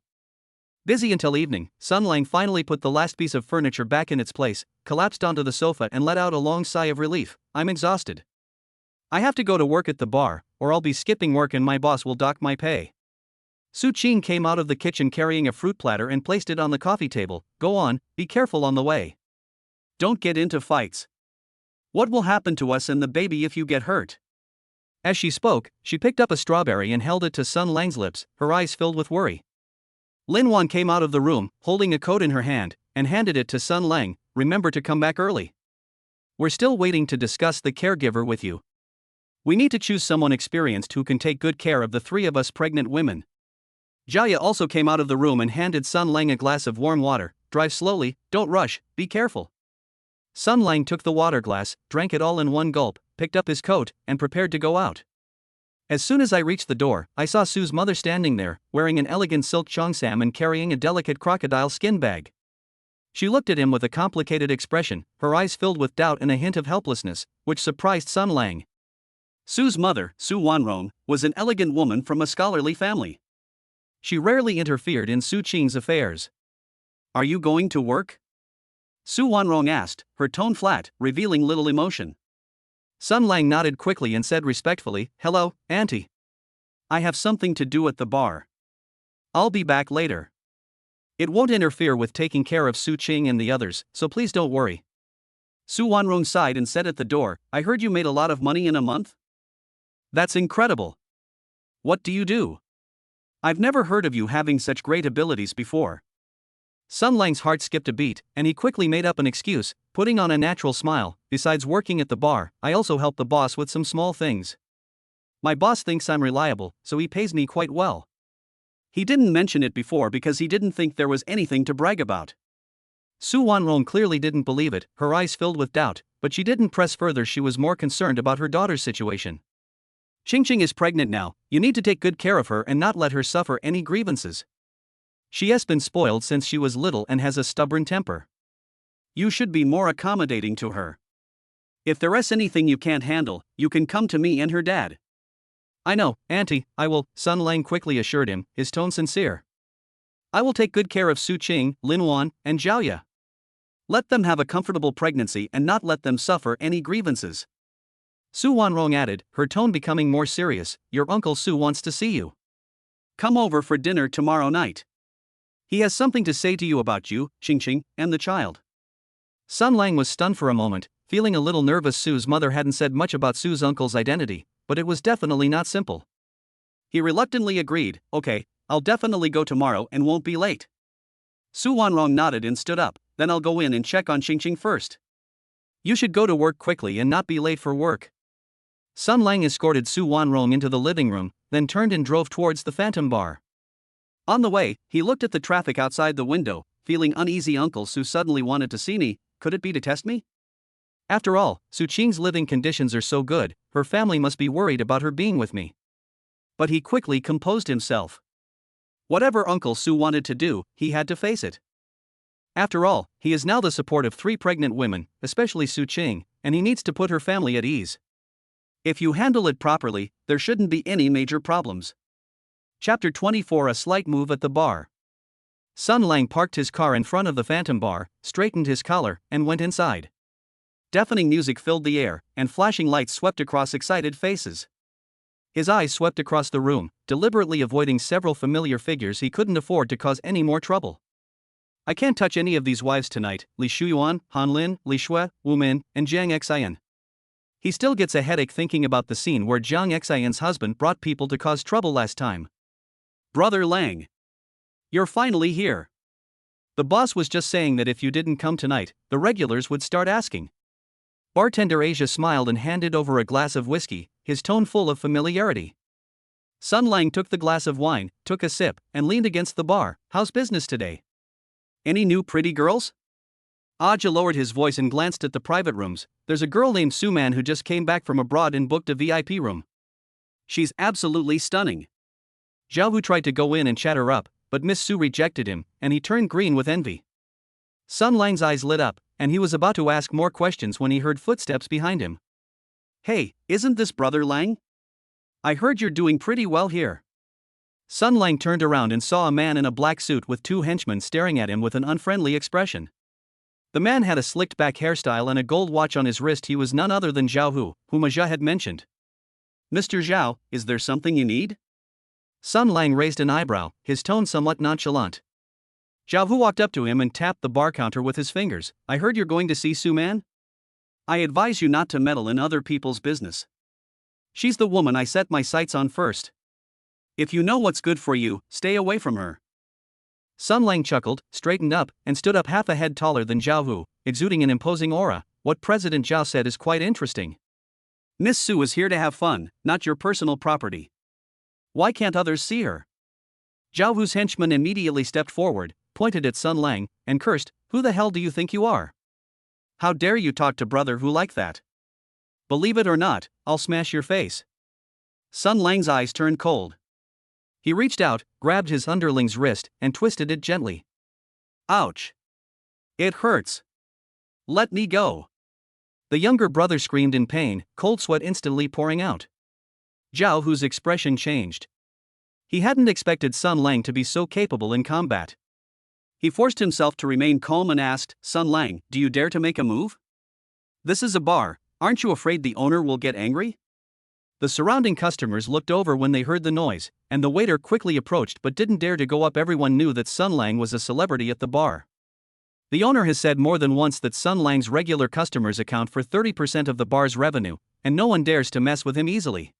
Busy until evening, Sun Lang finally put the last piece of furniture back in its place, collapsed onto the sofa and let out a long sigh of relief. I'm exhausted. I have to go to work at the bar, or I'll be skipping work and my boss will dock my pay. Su Qing came out of the kitchen carrying a fruit platter and placed it on the coffee table. Go on, be careful on the way. Don't get into fights. What will happen to us and the baby if you get hurt? As she spoke, she picked up a strawberry and held it to Sun Lang's lips, her eyes filled with worry. Lin Wan came out of the room, holding a coat in her hand, and handed it to Sun Lang. Remember to come back early. We're still waiting to discuss the caregiver with you. We need to choose someone experienced who can take good care of the 3 of us pregnant women. Zhao Ye also came out of the room and handed Sun Lang a glass of warm water. drive slowly, don't rush, be careful. Sun Lang took the water glass, drank it all in one gulp, picked up his coat, and prepared to go out. As soon as I reached the door, I saw Sue's mother standing there, wearing an elegant silk cheongsam and carrying a delicate crocodile skin bag. She looked at him with a complicated expression, her eyes filled with doubt and a hint of helplessness, which surprised Sun Lang. Sue's mother, Su Wanrong, was an elegant woman from a scholarly family. She rarely interfered in Su Qing's affairs. Are you going to work? Su Wanrong asked, her tone flat, revealing little emotion. Sun Lang nodded quickly and said respectfully, "Hello, Auntie. I have something to do at the bar. I'll be back later. It won't interfere with taking care of Su Qing and the others, so please don't worry." Su Wanrong sighed and said at the door, "I heard you made a lot of money in a month?" "That's incredible. What do you do? I've never heard of you having such great abilities before." Sun Lang's heart skipped a beat, and he quickly made up an excuse, putting on a natural smile. "Besides working at the bar, I also help the boss with some small things. My boss thinks I'm reliable, so he pays me quite well." He didn't mention it before because he didn't think there was anything to brag about. Su Wanrong clearly didn't believe it, her eyes filled with doubt, but she didn't press further. She was more concerned about her daughter's situation. "Qingqing is pregnant now, you need to take good care of her and not let her suffer any grievances. She has been spoiled since she was little and has a stubborn temper. You should be more accommodating to her. If there is anything you can't handle, you can come to me and her dad." "I know, Auntie, I will," Sun Lang quickly assured him, his tone sincere. "I will take good care of Su Qing, Lin Wan, and Zhao Ya. Let them have a comfortable pregnancy and not let them suffer any grievances." Su Wanrong added, her tone becoming more serious, "Your Uncle Su wants to see you. Come over for dinner tomorrow night. He has something to say to you about you, Qingqing, and the child." Sun Lang was stunned for a moment, feeling a little nervous. Su's mother hadn't said much about Su's uncle's identity, but it was definitely not simple. He reluctantly agreed, "Okay, I'll definitely go tomorrow and won't be late." Su Wanrong nodded and stood up, "Then I'll go in and check on Qingqing first." "You should go to work quickly and not be late for work." Sun Lang escorted Su Wanrong into the living room, then turned and drove towards the Phantom Bar. On the way, he looked at the traffic outside the window, feeling uneasy. Uncle Su suddenly wanted to see me, could it be to test me? After all, Su Qing's living conditions are so good, her family must be worried about her being with me. But he quickly composed himself. Whatever Uncle Su wanted to do, he had to face it. After all, he is now the support of 3 pregnant women, especially Su Qing, and he needs to put her family at ease. If you handle it properly, there shouldn't be any major problems. Chapter 24: A slight move at the bar. Sun Lang parked his car in front of the Phantom Bar, straightened his collar, and went inside. Deafening music filled the air, and flashing lights swept across excited faces. His eyes swept across the room, deliberately avoiding several familiar figures. He couldn't afford to cause any more trouble. "I can't touch any of these wives tonight," Li Shuyuan, Han Lin, Li Shui, Wu Min, and Jiang Xian. He still gets a headache thinking about the scene where Jiang Xian's husband brought people to cause trouble last time. "Brother Lang, you're finally here." The boss was just saying that if you didn't come tonight, the regulars would start asking. Bartender Asia smiled and handed over a glass of whiskey, his tone full of familiarity. Sun Lang took the glass of wine, took a sip, and leaned against the bar. "How's business today? Any new pretty girls?" Aja lowered his voice and glanced at the private rooms. "There's a girl named Su Man who just came back from abroad and booked a VIP room. She's absolutely stunning." Zhao Hu tried to go in and chat her up, but Miss Su rejected him, and he turned green with envy. Sun Lang's eyes lit up, and he was about to ask more questions when he heard footsteps behind him. "Hey, isn't this Brother Lang? I heard you're doing pretty well here." Sun Lang turned around and saw a man in a black suit with 2 henchmen staring at him with an unfriendly expression. The man had a slicked back hairstyle and a gold watch on his wrist. He was none other than Zhao Hu, whom Aja had mentioned. "Mr. Zhao, is there something you need?" Sun Lang raised an eyebrow, his tone somewhat nonchalant. Zhao Hu walked up to him and tapped the bar counter with his fingers. "I heard you're going to see Su Man? I advise you not to meddle in other people's business. She's the woman I set my sights on first. If you know what's good for you, stay away from her." Sun Lang chuckled, straightened up, and stood up half a head taller than Zhao Hu, exuding an imposing aura. "What President Zhao said is quite interesting. Miss Su is here to have fun, not your personal property. Why can't others see her?" Zhao Hu's henchman immediately stepped forward, pointed at Sun Lang, and cursed, "Who the hell do you think you are? How dare you talk to brother who like that? Believe it or not, I'll smash your face." Sun Lang's eyes turned cold. He reached out, grabbed his underling's wrist, and twisted it gently. "Ouch! It hurts. Let me go." The younger brother screamed in pain, cold sweat instantly pouring out. Zhao Hu's expression changed. He hadn't expected Sun Lang to be so capable in combat. He forced himself to remain calm and asked, "Sun Lang, do you dare to make a move? This is a bar, aren't you afraid the owner will get angry?" The surrounding customers looked over when they heard the noise, and the waiter quickly approached but didn't dare to go up. Everyone knew that Sun Lang was a celebrity at the bar. The owner has said more than once that Sun Lang's regular customers account for 30% of the bar's revenue, and no one dares to mess with him easily.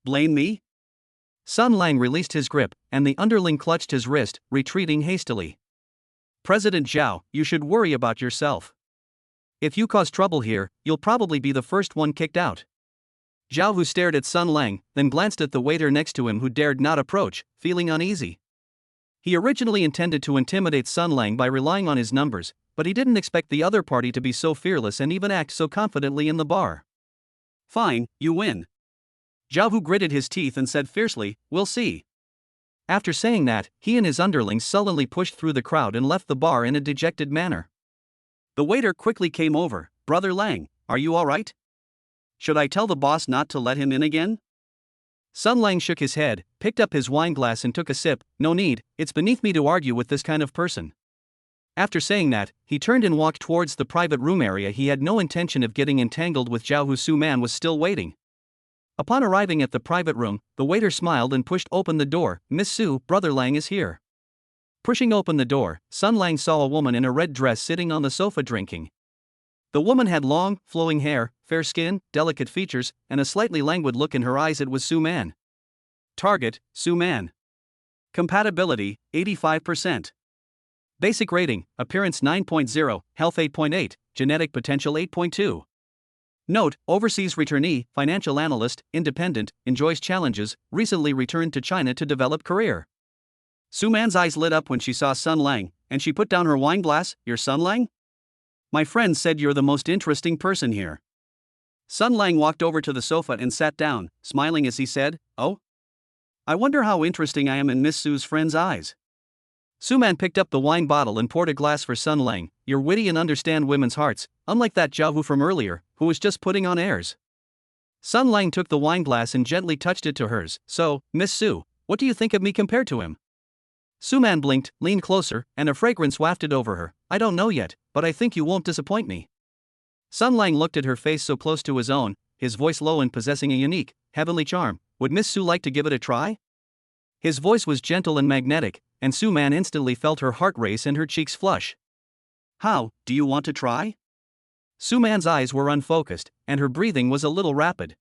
"Blame me?" Sun Lang released his grip, and the underling clutched his wrist, retreating hastily. "President Zhao, you should worry about yourself. If you cause trouble here, you'll probably be the first one kicked out." Zhao Hu stared at Sun Lang, then glanced at the waiter next to him who dared not approach, feeling uneasy. He originally intended to intimidate Sun Lang by relying on his numbers, but he didn't expect the other party to be so fearless and even act so confidently in the bar. "Fine, you win." Zhao Hu gritted his teeth and said fiercely, "We'll see." After saying that, he and his underlings sullenly pushed through the crowd and left the bar in a dejected manner. The waiter quickly came over. "Brother Lang, are you alright? Should I tell the boss not to let him in again?" Sun Lang shook his head, picked up his wine glass and took a sip. "No need, it's beneath me to argue with this kind of person." After saying that, he turned and walked towards the private room area. He had no intention of getting entangled with Zhao Hu. Su Man was still waiting. Upon arriving at the private room, the waiter smiled and pushed open the door. "Miss Su, Brother Lang is here." Pushing open the door, Sun Lang saw a woman in a red dress sitting on the sofa drinking. The woman had long, flowing hair, fair skin, delicate features, and a slightly languid look in her eyes. It was Su Man. Target, Su Man. Compatibility, 85%. Basic rating, Appearance 9.0, Health 8.8, Genetic Potential 8.2. Note, Overseas returnee, financial analyst, independent, enjoys challenges, recently returned to China to develop career. Su Man's eyes lit up when she saw Sun Lang, and she put down her wine glass. "You're Sun Lang? My friend said you're the most interesting person here." Sun Lang walked over to the sofa and sat down, smiling as he said, "Oh? I wonder how interesting I am in Miss Su's friend's eyes." Su Man picked up the wine bottle and poured a glass for Sun Lang. "You're witty and understand women's hearts, unlike that Zhao Hu from earlier, who was just putting on airs." Sun Lang took the wine glass and gently touched it to hers. "So, Miss Su, what do you think of me compared to him?" Su Man blinked, leaned closer, and a fragrance wafted over her. "I don't know yet, but I think you won't disappoint me." Sun Lang looked at her face so close to his own, his voice low and possessing a unique, heavenly charm. "Would Miss Su like to give it a try?" His voice was gentle and magnetic, and Su Man instantly felt her heart race and her cheeks flush. "How, do you want to try?" Su Man's eyes were unfocused, and her breathing was a little rapid.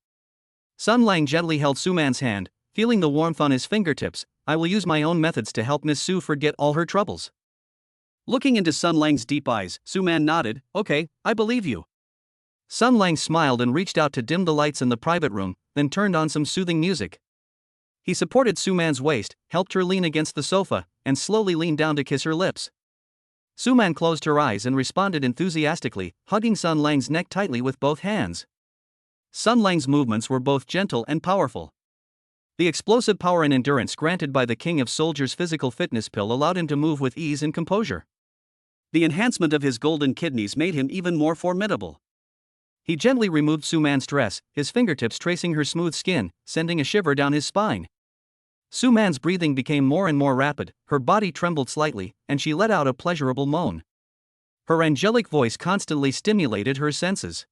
Sun Lang gently held Su Man's hand, feeling the warmth on his fingertips. "I will use my own methods to help Miss Su forget all her troubles." Looking into Sun Lang's deep eyes, Su Man nodded. "Okay, I believe you." Sun Lang smiled and reached out to dim the lights in the private room, then turned on some soothing music. He supported Su Man's waist, helped her lean against the sofa, and slowly leaned down to kiss her lips. Su Man closed her eyes and responded enthusiastically, hugging Sun Lang's neck tightly with both hands. Sun Lang's movements were both gentle and powerful. The explosive power and endurance granted by the King of Soldiers' physical fitness pill allowed him to move with ease and composure. The enhancement of his golden kidneys made him even more formidable. He gently removed Su Man's dress, his fingertips tracing her smooth skin, sending a shiver down his spine. Su Man's breathing became more and more rapid, her body trembled slightly, and she let out a pleasurable moan. Her angelic voice constantly stimulated her senses.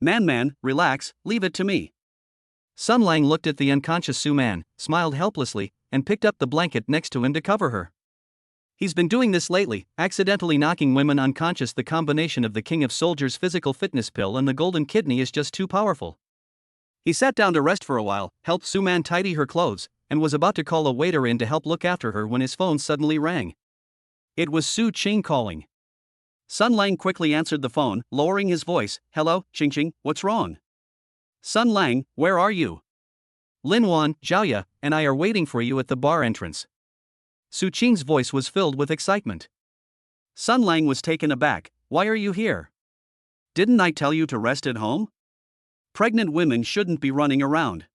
Man, relax, leave it to me." Sun Lang looked at the unconscious Su Man, smiled helplessly, and picked up the blanket next to him to cover her. He's been doing this lately, accidentally knocking women unconscious. The combination of the King of Soldiers' physical fitness pill and the golden kidney is just too powerful. He sat down to rest for a while, helped Su Man tidy her clothes, and was about to call a waiter in to help look after her when his phone suddenly rang. It was Su Qing calling. Sun Lang quickly answered the phone, lowering his voice. "Hello, Qing, what's wrong?" "Sun Lang, where are you?" "Lin Wan, Zhaoya, and I are waiting for you at the bar entrance." Su Qing's voice was filled with excitement. Sun Lang was taken aback. Why are you here? Didn't I tell you to rest at home? Pregnant women shouldn't be running around.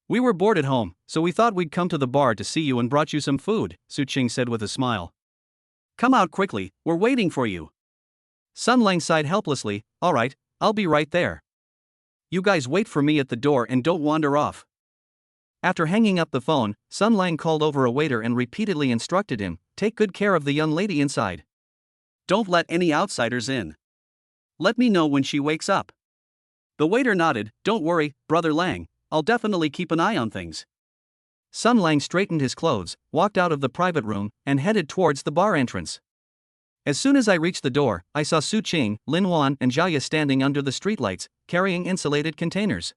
We were bored at home, so we thought we'd come to the bar to see you and brought you some food, Su Qing said with a smile. Come out quickly, we're waiting for you. Sun Lang sighed helplessly. All right, I'll be right there. You guys wait for me at the door and don't wander off. After hanging up the phone, Sun Lang called over a waiter and repeatedly instructed him, take good care of the young lady inside. Don't let any outsiders in. Let me know when she wakes up. The waiter nodded. Don't worry, Brother Lang, I'll definitely keep an eye on things. Sun Lang straightened his clothes, walked out of the private room, and headed towards the bar entrance. As soon as I reached the door, I saw Su Qing, Lin Wan, and Jiaya standing under the streetlights, carrying insulated containers.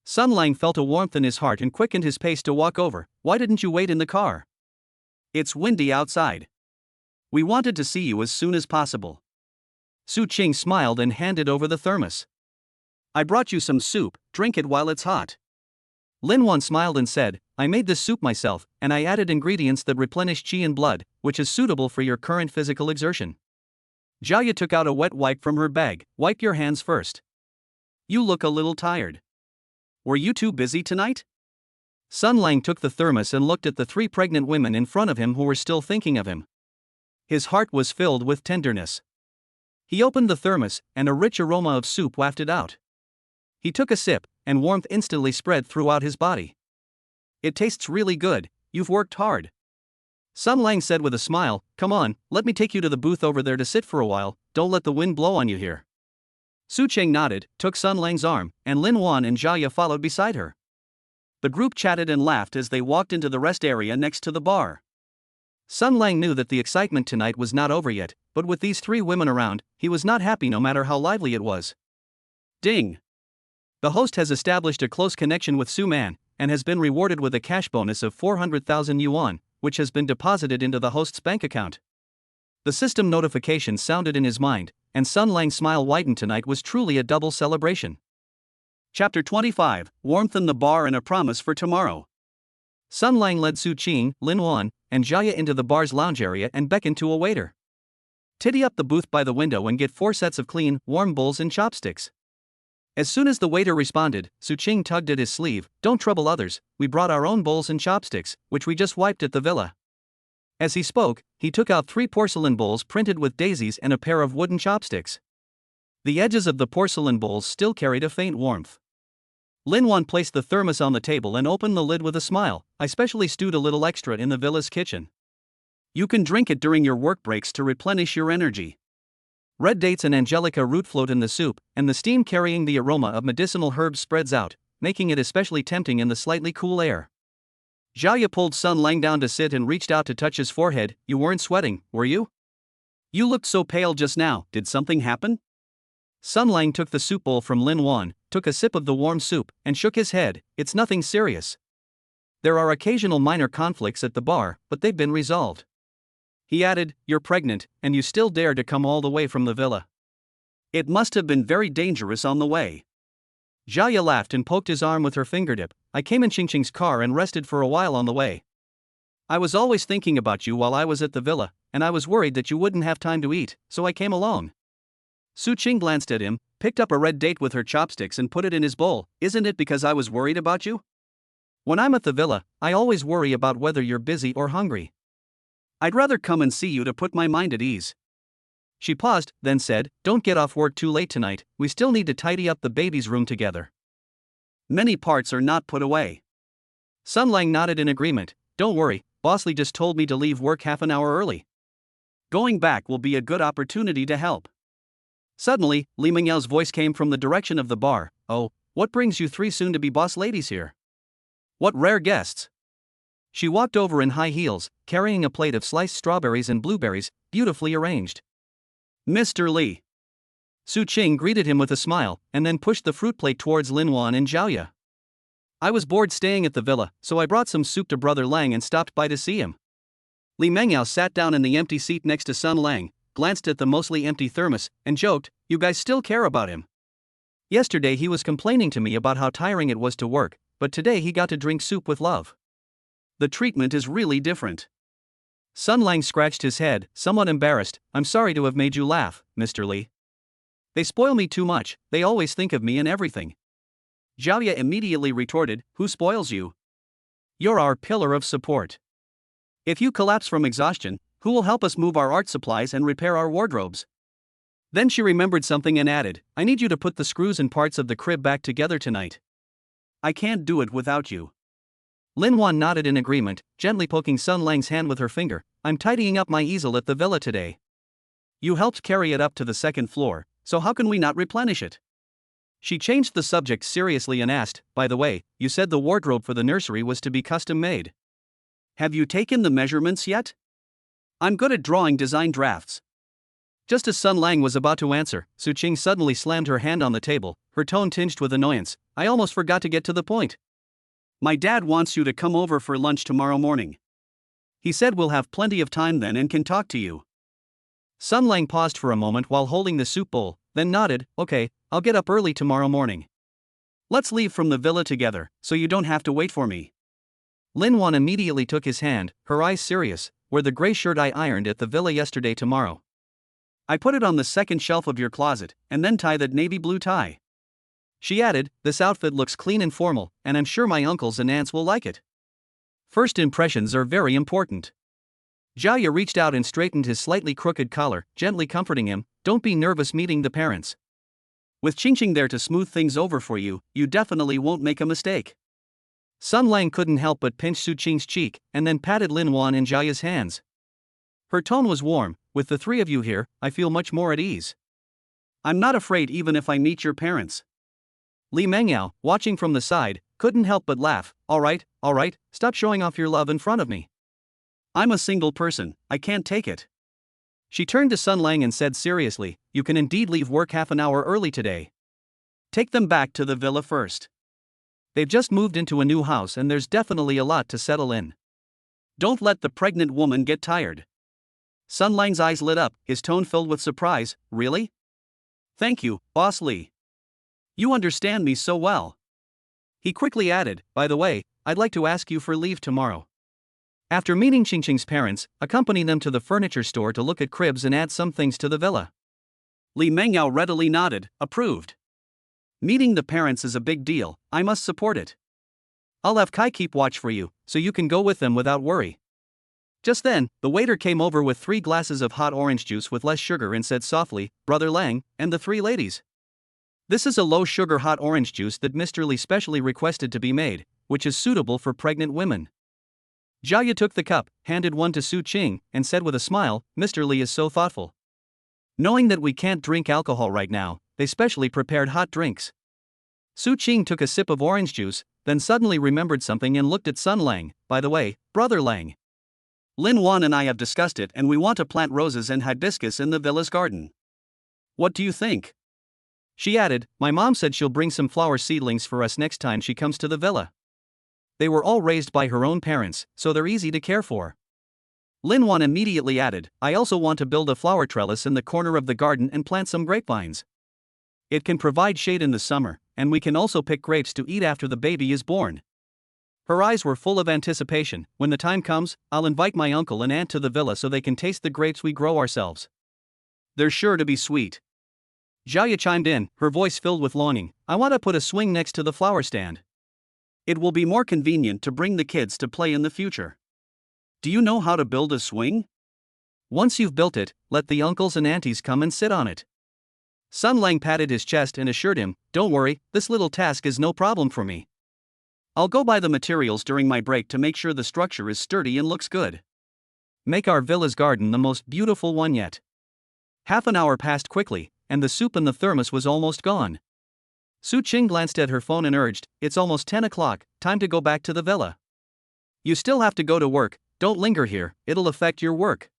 Sun Lang felt a warmth in his heart and quickened his pace to walk over. Why didn't you wait in the car? It's windy outside. We wanted to see you as soon as possible. Su Qing smiled and handed over the thermos. I brought you some soup, drink it while it's hot. Lin Wan smiled and said, I made this soup myself, and I added ingredients that replenish qi and blood, which is suitable for your current physical exertion. Jiaya took out a wet wipe from her bag. Wipe your hands first. You look a little tired. Were you too busy tonight? Sun Lang took the thermos and looked at the 3 pregnant women in front of him who were still thinking of him. His heart was filled with tenderness. He opened the thermos, and a rich aroma of soup wafted out. He took a sip, and warmth instantly spread throughout his body. It tastes really good, you've worked hard. Sun Lang said with a smile, come on, let me take you to the booth over there to sit for a while, don't let the wind blow on you here. Su Qing nodded, took Sun Lang's arm, and Lin Wan and Jiaya followed beside her. The group chatted and laughed as they walked into the rest area next to the bar. Sun Lang knew that the excitement tonight was not over yet, but with these 3 women around, he was not happy no matter how lively it was. Ding! The host has established a close connection with Su Man, and has been rewarded with a cash bonus of 400,000 yuan, which has been deposited into the host's bank account. The system notification sounded in his mind, and Sun Lang's smile widened. Tonight was truly a double celebration. Chapter 25, Warmth in the Bar and a Promise for Tomorrow. Sun Lang led Su Qing, Lin Wan, and Jiaya into the bar's lounge area and beckoned to a waiter. Tidy up the booth by the window and get 4 sets of clean, warm bowls and chopsticks. As soon as the waiter responded, Su Qing tugged at his sleeve, don't trouble others, we brought our own bowls and chopsticks, which we just wiped at the villa. As he spoke, he took out 3 porcelain bowls printed with daisies and a pair of wooden chopsticks. The edges of the porcelain bowls still carried a faint warmth. Lin Wan placed the thermos on the table and opened the lid with a smile. I specially stewed a little extra in the villa's kitchen. You can drink it during your work breaks to replenish your energy. Red dates and angelica root float in the soup, and the steam carrying the aroma of medicinal herbs spreads out, making it especially tempting in the slightly cool air. Jiaya pulled Sun Lang down to sit and reached out to touch his forehead. You weren't sweating, were you? You looked so pale just now, did something happen? Sun Lang took the soup bowl from Lin Wan, took a sip of the warm soup, and shook his head. It's nothing serious. There are occasional minor conflicts at the bar, but they've been resolved. He added, you're pregnant, and you still dare to come all the way from the villa. It must have been very dangerous on the way. Jiaya laughed and poked his arm with her fingertip. I came in Qingqing's car and rested for a while on the way. I was always thinking about you while I was at the villa, and I was worried that you wouldn't have time to eat, so I came along. Su Qing glanced at him, picked up a red date with her chopsticks and put it in his bowl. Isn't it because I was worried about you? When I'm at the villa, I always worry about whether you're busy or hungry. I'd rather come and see you to put my mind at ease. She paused, then said, don't get off work too late tonight, we still need to tidy up the baby's room together. Many parts are not put away. Sun Lang nodded in agreement. Don't worry, Boss Lee just told me to leave work half an hour early. Going back will be a good opportunity to help. Suddenly, Li Mingyao's voice came from the direction of the bar. Oh, what brings you 3 soon-to-be boss ladies here? What rare guests. She walked over in high heels, carrying a plate of sliced strawberries and blueberries, beautifully arranged. Mr. Li. Su Qing greeted him with a smile, and then pushed the fruit plate towards Lin Wan and Jiaya. I was bored staying at the villa, so I brought some soup to Brother Lang and stopped by to see him. Li Mengyao sat down in the empty seat next to Sun Lang, glanced at the mostly empty thermos, and joked, you guys still care about him. Yesterday he was complaining to me about how tiring it was to work, but today he got to drink soup with love. The treatment is really different. Sun Lang scratched his head, somewhat embarrassed. I'm sorry to have made you laugh, Mr. Li. They spoil me too much, they always think of me and everything. Zhao immediately retorted, who spoils you? You're our pillar of support. If you collapse from exhaustion, who will help us move our art supplies and repair our wardrobes? Then she remembered something and added, I need you to put the screws and parts of the crib back together tonight. I can't do it without you. Lin Wan nodded in agreement, gently poking Sun Lang's hand with her finger. I'm tidying up my easel at the villa today. You helped carry it up to the second floor, so how can we not replenish it? She changed the subject seriously and asked, by the way, you said the wardrobe for the nursery was to be custom made. Have you taken the measurements yet? I'm good at drawing design drafts. Just as Sun Lang was about to answer, Su Qing suddenly slammed her hand on the table, her tone tinged with annoyance. I almost forgot to get to the point. My dad wants you to come over for lunch tomorrow morning. He said we'll have plenty of time then and can talk to you. Sun Lang paused for a moment while holding the soup bowl, then nodded, okay, I'll get up early tomorrow morning. Let's leave from the villa together, so you don't have to wait for me. Lin Wan immediately took his hand, her eyes serious. Wear the gray shirt I ironed at the villa yesterday tomorrow. I put it on the second shelf of your closet, and then tie that navy blue tie. She added, this outfit looks clean and formal, and I'm sure my uncles and aunts will like it. First impressions are very important. Zhao Ye reached out and straightened his slightly crooked collar, gently comforting him, don't be nervous meeting the parents. With Qingqing there to smooth things over for you, you definitely won't make a mistake. Sun Lang couldn't help but pinch Su Qing's cheek, and then patted Lin Wan in Zhao Ye's hands. Her tone was warm, with the three of you here, I feel much more at ease. I'm not afraid even if I meet your parents. Li Mengyao, watching from the side, couldn't help but laugh, alright, stop showing off your love in front of me. I'm a single person, I can't take it. She turned to Sun Lang and said seriously, you can indeed leave work half an hour early today. Take them back to the villa first. They've just moved into a new house and there's definitely a lot to settle in. Don't let the pregnant woman get tired. Sun Lang's eyes lit up, his tone filled with surprise, really? Thank you, Boss Li. You understand me so well. He quickly added, by the way, I'd like to ask you for leave tomorrow. After meeting Qingqing's parents, accompany them to the furniture store to look at cribs and add some things to the villa. Li Mengyao readily nodded, approved. Meeting the parents is a big deal, I must support it. I'll have Kai keep watch for you, so you can go with them without worry. Just then, the waiter came over with 3 glasses of hot orange juice with less sugar and said softly, Brother Lang, and the 3 ladies. This is a low-sugar hot orange juice that Mr. Li specially requested to be made, which is suitable for pregnant women. Zhao Ye took the cup, handed one to Su Qing, and said with a smile, Mr. Li is so thoughtful. Knowing that we can't drink alcohol right now, they specially prepared hot drinks. Su Qing took a sip of orange juice, then suddenly remembered something and looked at Sun Lang, by the way, Brother Lang. Lin Wan and I have discussed it and we want to plant roses and hibiscus in the villa's garden. What do you think? She added, my mom said she'll bring some flower seedlings for us next time she comes to the villa. They were all raised by her own parents, so they're easy to care for. Lin Wan immediately added, I also want to build a flower trellis in the corner of the garden and plant some grapevines. It can provide shade in the summer, and we can also pick grapes to eat after the baby is born. Her eyes were full of anticipation. When the time comes, I'll invite my uncle and aunt to the villa so they can taste the grapes we grow ourselves. They're sure to be sweet. Zhao Ye chimed in, her voice filled with longing. I want to put a swing next to the flower stand. It will be more convenient to bring the kids to play in the future. Do you know how to build a swing? Once you've built it, let the uncles and aunties come and sit on it. Sun Lang patted his chest and assured him, don't worry, this little task is no problem for me. I'll go buy the materials during my break to make sure the structure is sturdy and looks good. Make our villa's garden the most beautiful one yet. Half an hour passed quickly, and the soup in the thermos was almost gone. Su Qing glanced at her phone and urged, it's almost 10 o'clock, time to go back to the villa. You still have to go to work, don't linger here, it'll affect your work.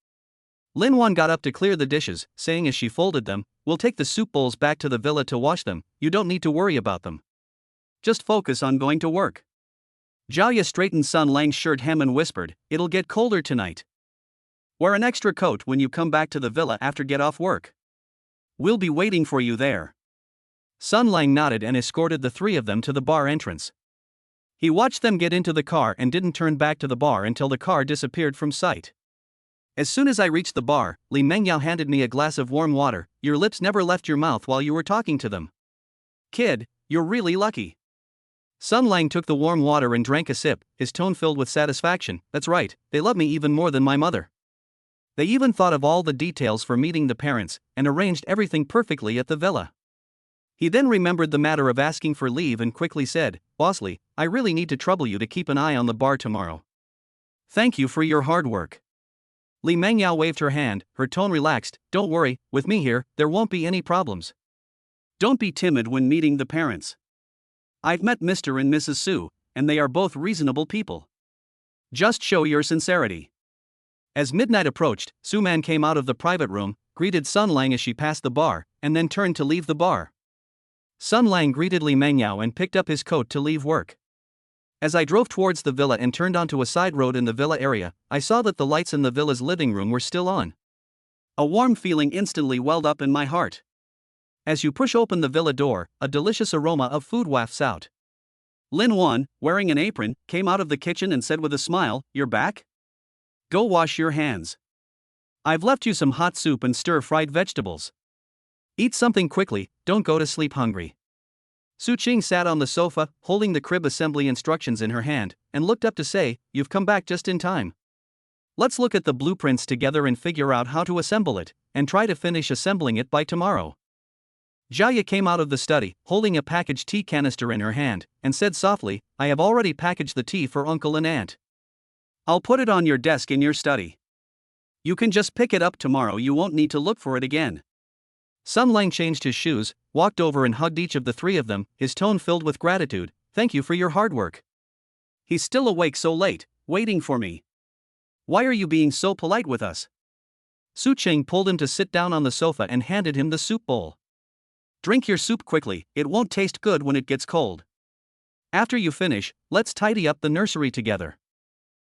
Lin Wan got up to clear the dishes, saying as she folded them, we'll take the soup bowls back to the villa to wash them, you don't need to worry about them. Just focus on going to work. Zhao Ye straightened Sun Lang's shirt hem and whispered, it'll get colder tonight. Wear an extra coat when you come back to the villa after get off work. We'll be waiting for you there. Sun Lang nodded and escorted the 3 of them to the bar entrance. He watched them get into the car and didn't turn back to the bar until the car disappeared from sight. As soon as I reached the bar, Li Mengyao handed me a glass of warm water. Your lips never left your mouth while you were talking to them. Kid, you're really lucky. Sun Lang took the warm water and drank a sip, his tone filled with satisfaction. That's right, they love me even more than my mother. They even thought of all the details for meeting the parents, and arranged everything perfectly at the villa. He then remembered the matter of asking for leave and quickly said, Bosley, I really need to trouble you to keep an eye on the bar tomorrow. Thank you for your hard work. Li Mengyao waved her hand, her tone relaxed. Don't worry, with me here, there won't be any problems. Don't be timid when meeting the parents. I've met Mr. and Mrs. Su, and they are both reasonable people. Just show your sincerity. As midnight approached, Su Man came out of the private room, greeted Sun Lang as she passed the bar, and then turned to leave the bar. Sun Lang greeted Li Mengyao and picked up his coat to leave work. As I drove towards the villa and turned onto a side road in the villa area, I saw that the lights in the villa's living room were still on. A warm feeling instantly welled up in my heart. As you push open the villa door, a delicious aroma of food wafts out. Lin Wan, wearing an apron, came out of the kitchen and said with a smile, You're back? Go wash your hands. I've left you some hot soup and stir-fried vegetables. Eat something quickly, don't go to sleep hungry. Su Qing sat on the sofa, holding the crib assembly instructions in her hand, and looked up to say, You've come back just in time. Let's look at the blueprints together and figure out how to assemble it, and try to finish assembling it by tomorrow. Jia came out of the study, holding a packaged tea canister in her hand, and said softly, I have already packaged the tea for uncle and aunt. I'll put it on your desk in your study. You can just pick it up tomorrow, you won't need to look for it again. Sun Lang changed his shoes, walked over and hugged each of the three of them, his tone filled with gratitude. Thank you for your hard work. He's still awake so late, waiting for me. Why are you being so polite with us? Su Qing pulled him to sit down on the sofa and handed him the soup bowl. Drink your soup quickly, it won't taste good when it gets cold. After you finish, let's tidy up the nursery together.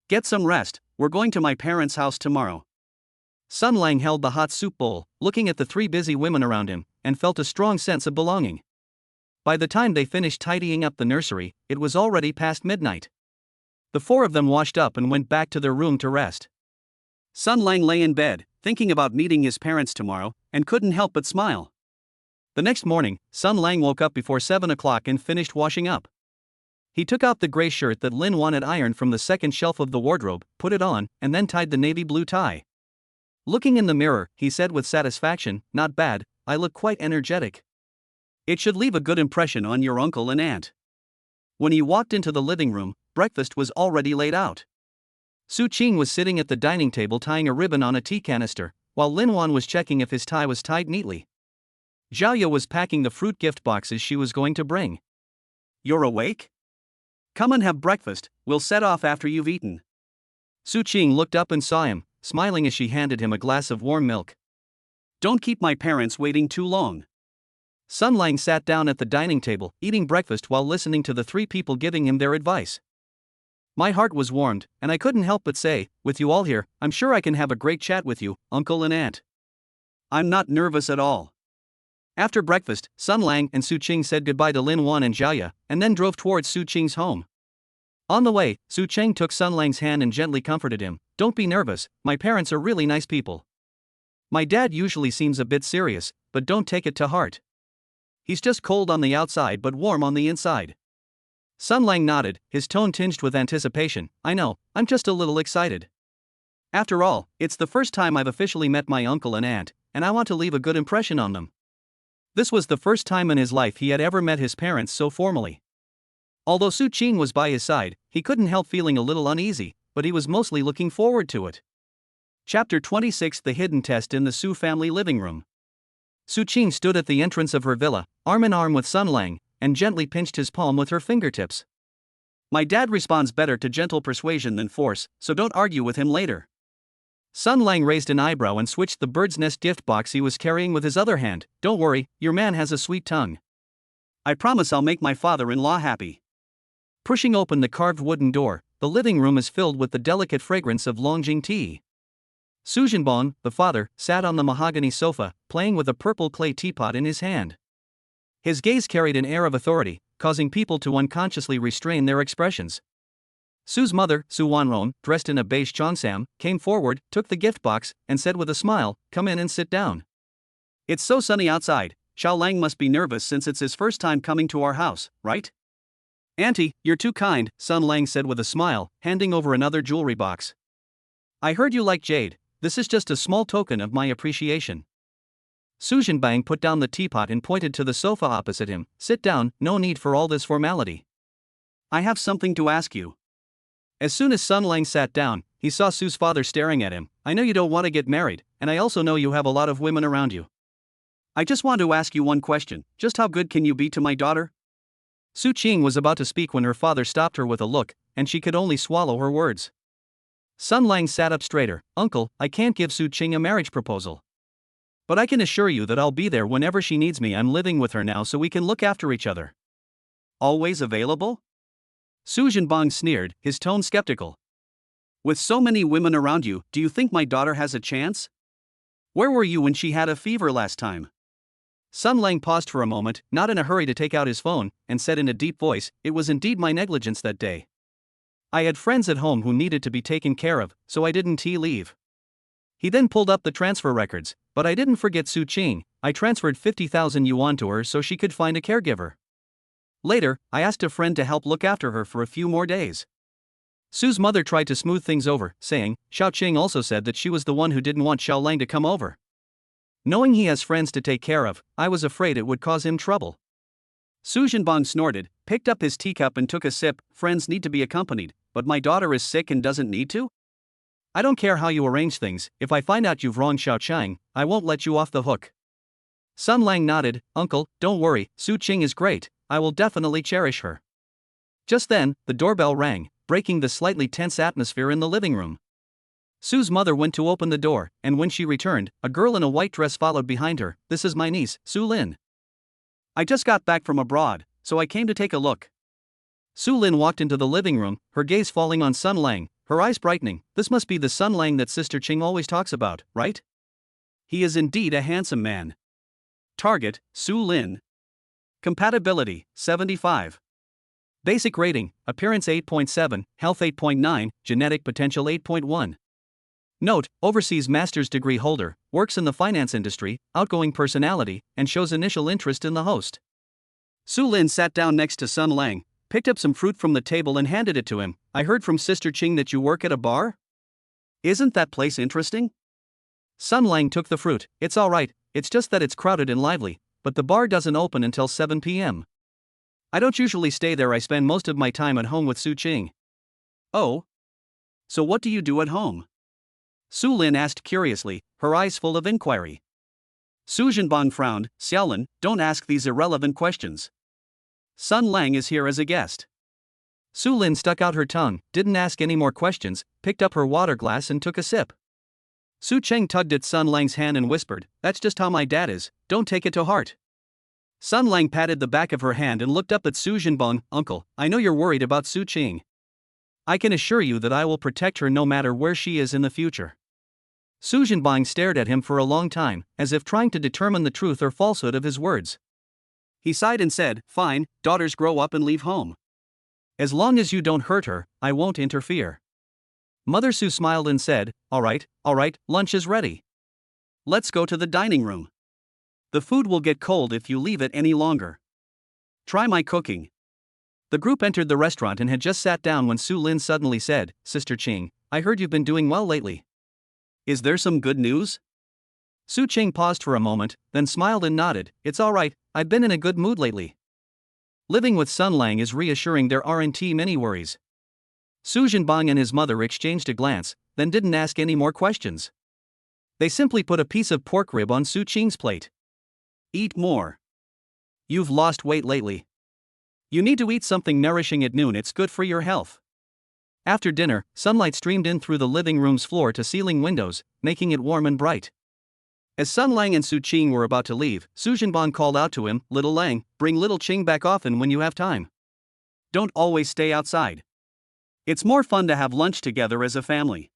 Get some rest, we're going to my parents' house tomorrow. Sun Lang held the hot soup bowl, looking at the three busy women around him, and felt a strong sense of belonging. By the time they finished tidying up the nursery, it was already past midnight. The four of them washed up and went back to their room to rest. Sun Lang lay in bed, thinking about meeting his parents tomorrow, and couldn't help but smile. The next morning, Sun Lang woke up before 7 o'clock and finished washing up. He took out the gray shirt that Lin Wan had ironed from the second shelf of the wardrobe, put it on, and then tied the navy blue tie. Looking in the mirror, he said with satisfaction, Not bad, I look quite energetic. It should leave a good impression on your uncle and aunt. When he walked into the living room, breakfast was already laid out. Su Qing was sitting at the dining table tying a ribbon on a tea canister, while Lin Wan was checking if his tie was tied neatly. Zhao was packing the fruit gift boxes she was going to bring. You're awake? Come and have breakfast, we'll set off after you've eaten. Su Qing looked up and saw him, smiling as she handed him a glass of warm milk. Don't keep my parents waiting too long. Sun Lang sat down at the dining table, eating breakfast while listening to the three people giving him their advice. My heart was warmed, and I couldn't help but say, with you all here, I'm sure I can have a great chat with you, uncle and aunt. I'm not nervous at all. After breakfast, Sun Lang and Su Qing said goodbye to Lin Wan and Zhao, and then drove towards Su Qing's home. On the way, Su Qing took Sun Lang's hand and gently comforted him. Don't be nervous, my parents are really nice people. My dad usually seems a bit serious, but don't take it to heart. He's just cold on the outside but warm on the inside. Sun Lang nodded, his tone tinged with anticipation. I know, I'm just a little excited. After all, it's the first time I've officially met my uncle and aunt, and I want to leave a good impression on them. This was the first time in his life he had ever met his parents so formally. Although Su Qing was by his side, he couldn't help feeling a little uneasy, but he was mostly looking forward to it. Chapter 26: The Hidden Test in the Su family living room. Su Qing stood at the entrance of her villa, arm in arm with Sun Lang, and gently pinched his palm with her fingertips. My dad responds better to gentle persuasion than force, so don't argue with him later. Sun Lang raised an eyebrow and switched the bird's nest gift box he was carrying with his other hand. Don't worry, your man has a sweet tongue. I promise I'll make my father-in-law happy. Pushing open the carved wooden door, the living room is filled with the delicate fragrance of Longjing tea. Su Zhenbong, the father, sat on the mahogany sofa, playing with a purple clay teapot in his hand. His gaze carried an air of authority, causing people to unconsciously restrain their expressions. Sue's mother, Su Wanron, dressed in a beige cheongsam, came forward, took the gift box, and said with a smile, "Come in and sit down. It's so sunny outside. Xiao Lang must be nervous since it's his first time coming to our house, right?" "Auntie, you're too kind," Sun Lang said with a smile, handing over another jewelry box. "I heard you like jade. This is just a small token of my appreciation." Su Zhenbang put down the teapot and pointed to the sofa opposite him. "Sit down, no need for all this formality. I have something to ask you." As soon as Sun Lang sat down, he saw Su's father staring at him. "I know you don't want to get married, and I also know you have a lot of women around you. I just want to ask you one question, just how good can you be to my daughter?" Su Qing was about to speak when her father stopped her with a look, and she could only swallow her words. Sun Lang sat up straighter. "Uncle, I can't give Su Qing a marriage proposal. But I can assure you that I'll be there whenever she needs me. I'm living with her now so we can look after each other." "Always available?" Su Zhenbang sneered, his tone skeptical. "With so many women around you, do you think my daughter has a chance? Where were you when she had a fever last time?" Sun Lang paused for a moment, not in a hurry to take out his phone, and said in a deep voice, "It was indeed my negligence that day. I had friends at home who needed to be taken care of, so I didn't leave." He then pulled up the transfer records. "But I didn't forget Su Qing. I transferred 50,000 yuan to her so she could find a caregiver. Later, I asked a friend to help look after her for a few more days." Su's mother tried to smooth things over, saying, "Xiao Qing also said that she was the one who didn't want Xiao Lang to come over. Knowing he has friends to take care of, I was afraid it would cause him trouble." Su Zhenbang snorted, picked up his teacup and took a sip. "Friends need to be accompanied, but my daughter is sick and doesn't need to? I don't care how you arrange things. If I find out you've wronged Xiao Qing, I won't let you off the hook." Sun Lang nodded. "Uncle, don't worry, Su Qing is great. I will definitely cherish her." Just then, the doorbell rang, breaking the slightly tense atmosphere in the living room. Su's mother went to open the door, and when she returned, a girl in a white dress followed behind her. "This is my niece, Su Lin. I just got back from abroad, so I came to take a look." Su Lin walked into the living room, her gaze falling on Sun Lang, her eyes brightening. "This must be the Sun Lang that Sister Qing always talks about, right? He is indeed a handsome man." Target, Su Lin. Compatibility, 75. Basic rating, appearance 8.7, health 8.9, genetic potential 8.1. Note, overseas master's degree holder, works in the finance industry, outgoing personality, and shows initial interest in the host. Su Lin sat down next to Sun Lang, picked up some fruit from the table and handed it to him. "I heard from Sister Qing that you work at a bar? Isn't that place interesting?" Sun Lang took the fruit. "It's alright, it's just that it's crowded and lively, but the bar doesn't open until 7 p.m. I don't usually stay there. I spend most of my time at home with Su Qing." "Oh? So what do you do at home?" Su Lin asked curiously, her eyes full of inquiry. Su Zhenbang frowned. "Xiaolin, don't ask these irrelevant questions. Sun Lang is here as a guest." Su Lin stuck out her tongue, didn't ask any more questions, picked up her water glass and took a sip. Su Cheng tugged at Sun Lang's hand and whispered, "That's just how my dad is, don't take it to heart." Sun Lang patted the back of her hand and looked up at Su Zhenbang. "Uncle, I know you're worried about Su Qing. I can assure you that I will protect her no matter where she is in the future." Su Zhenbang stared at him for a long time, as if trying to determine the truth or falsehood of his words. He sighed and said, "Fine, daughters grow up and leave home. As long as you don't hurt her, I won't interfere." Mother Su smiled and said, all right, lunch is ready. Let's go to the dining room. The food will get cold if you leave it any longer. Try my cooking." The group entered the restaurant and had just sat down when Su Lin suddenly said, "Sister Qing, I heard you've been doing well lately. Is there some good news?" Su Qing paused for a moment, then smiled and nodded. "It's alright, I've been in a good mood lately. Living with Sun Lang is reassuring. There aren't many worries." Su Zhenbang and his mother exchanged a glance, then didn't ask any more questions. They simply put a piece of pork rib on Su Qing's plate. "Eat more. You've lost weight lately. You need to eat something nourishing at noon. It's good for your health." After dinner, sunlight streamed in through the living room's floor to ceiling windows, making it warm and bright. As Sun Lang and Su Qing were about to leave, Su Zhenbang called out to him, "Little Lang, bring little Qing back often when you have time. Don't always stay outside. It's more fun to have lunch together as a family."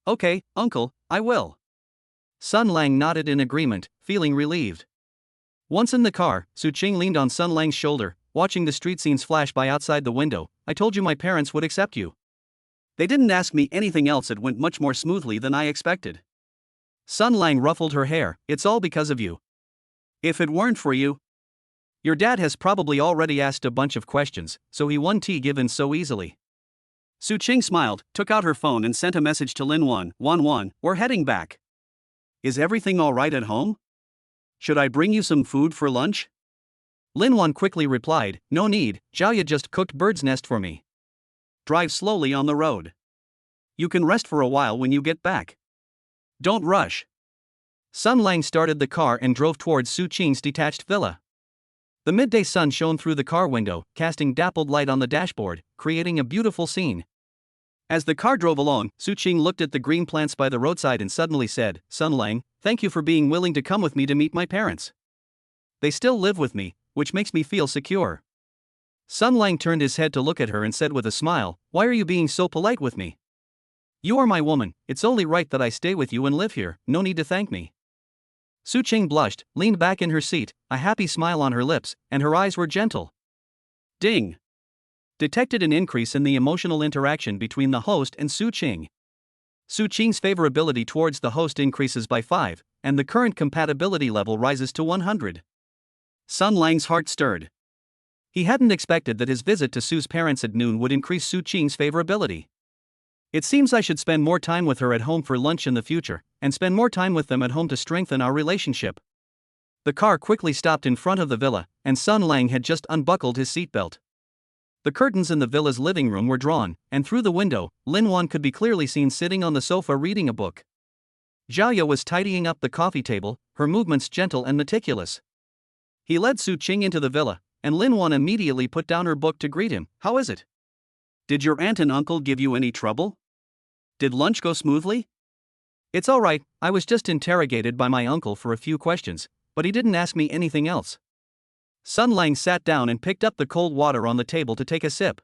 "Okay, uncle, I will." Sun Lang nodded in agreement, feeling relieved. Once in the car, Su Qing leaned on Sun Lang's shoulder, watching the street scenes flash by outside the window. "I told you my parents would accept you. They didn't ask me anything else. It went much more smoothly than I expected. Sun Lang ruffled her hair. It's all because of you. If it weren't for you, your dad has probably already asked a bunch of questions, so he won't give in so easily. Su Qing smiled, took out her phone and sent a message to Lin Wan. Wan, we're heading back. Is everything alright at home? Should I bring you some food for lunch? Lin Wan quickly replied, no need, Jiaoya just cooked bird's nest for me. Drive slowly on the road. You can rest for a while when you get back. Don't rush. Sun Lang started the car and drove towards Su Qing's detached villa. The midday sun shone through the car window, casting dappled light on the dashboard, creating a beautiful scene. As the car drove along, Su Qing looked at the green plants by the roadside and suddenly said, Sun Lang, thank you for being willing to come with me to meet my parents. They still live with me, which makes me feel secure. Sun Lang turned his head to look at her and said with a smile, why are you being so polite with me? You are my woman, it's only right that I stay with you and live here, no need to thank me. Su Qing blushed, leaned back in her seat, a happy smile on her lips, and her eyes were gentle. Ding! Detected an increase in the emotional interaction between the host and Su Qing. Su Qing's favorability towards the host increases by 5, and the current compatibility level rises to 100. Sun Lang's heart stirred. He hadn't expected that his visit to Su's parents at noon would increase Su Qing's favorability. It seems I should spend more time with her at home for lunch in the future, and spend more time with them at home to strengthen our relationship. The car quickly stopped in front of the villa, and Sun Lang had just unbuckled his seatbelt. The curtains in the villa's living room were drawn, and through the window, Lin Wan could be clearly seen sitting on the sofa reading a book. Jiaoya was tidying up the coffee table, her movements gentle and meticulous. He led Su Qing into the villa, and Lin Wan immediately put down her book to greet him. How is it? Did your aunt and uncle give you any trouble? Did lunch go smoothly? It's all right, I was just interrogated by my uncle for a few questions, but he didn't ask me anything else. Sun Lang sat down and picked up the cold water on the table to take a sip.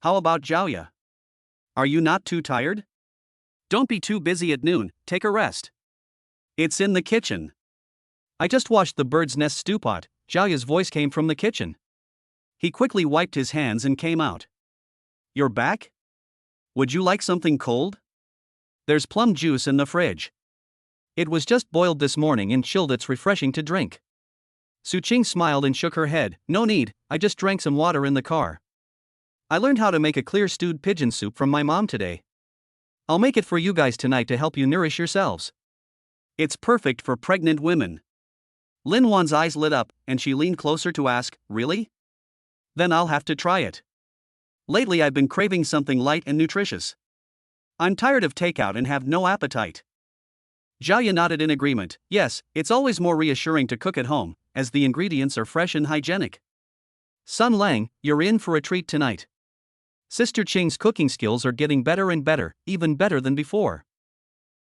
How about Jiaoya? Are you not too tired? Don't be too busy at noon, take a rest. It's in the kitchen. I just washed the bird's nest stew pot, Jiaoya's voice came from the kitchen. He quickly wiped his hands and came out. You're back? Would you like something cold? There's plum juice in the fridge. It was just boiled this morning and chilled, it's refreshing to drink. Su Qing smiled and shook her head, no need, I just drank some water in the car. I learned how to make a clear stewed pigeon soup from my mom today. I'll make it for you guys tonight to help you nourish yourselves. It's perfect for pregnant women. Lin Wan's eyes lit up, and she leaned closer to ask, really? Then I'll have to try it. Lately I've been craving something light and nutritious. I'm tired of takeout and have no appetite. Jiaoya nodded in agreement. Yes, it's always more reassuring to cook at home, as the ingredients are fresh and hygienic. Sun Lang, you're in for a treat tonight. Sister Qing's cooking skills are getting better and better, even better than before.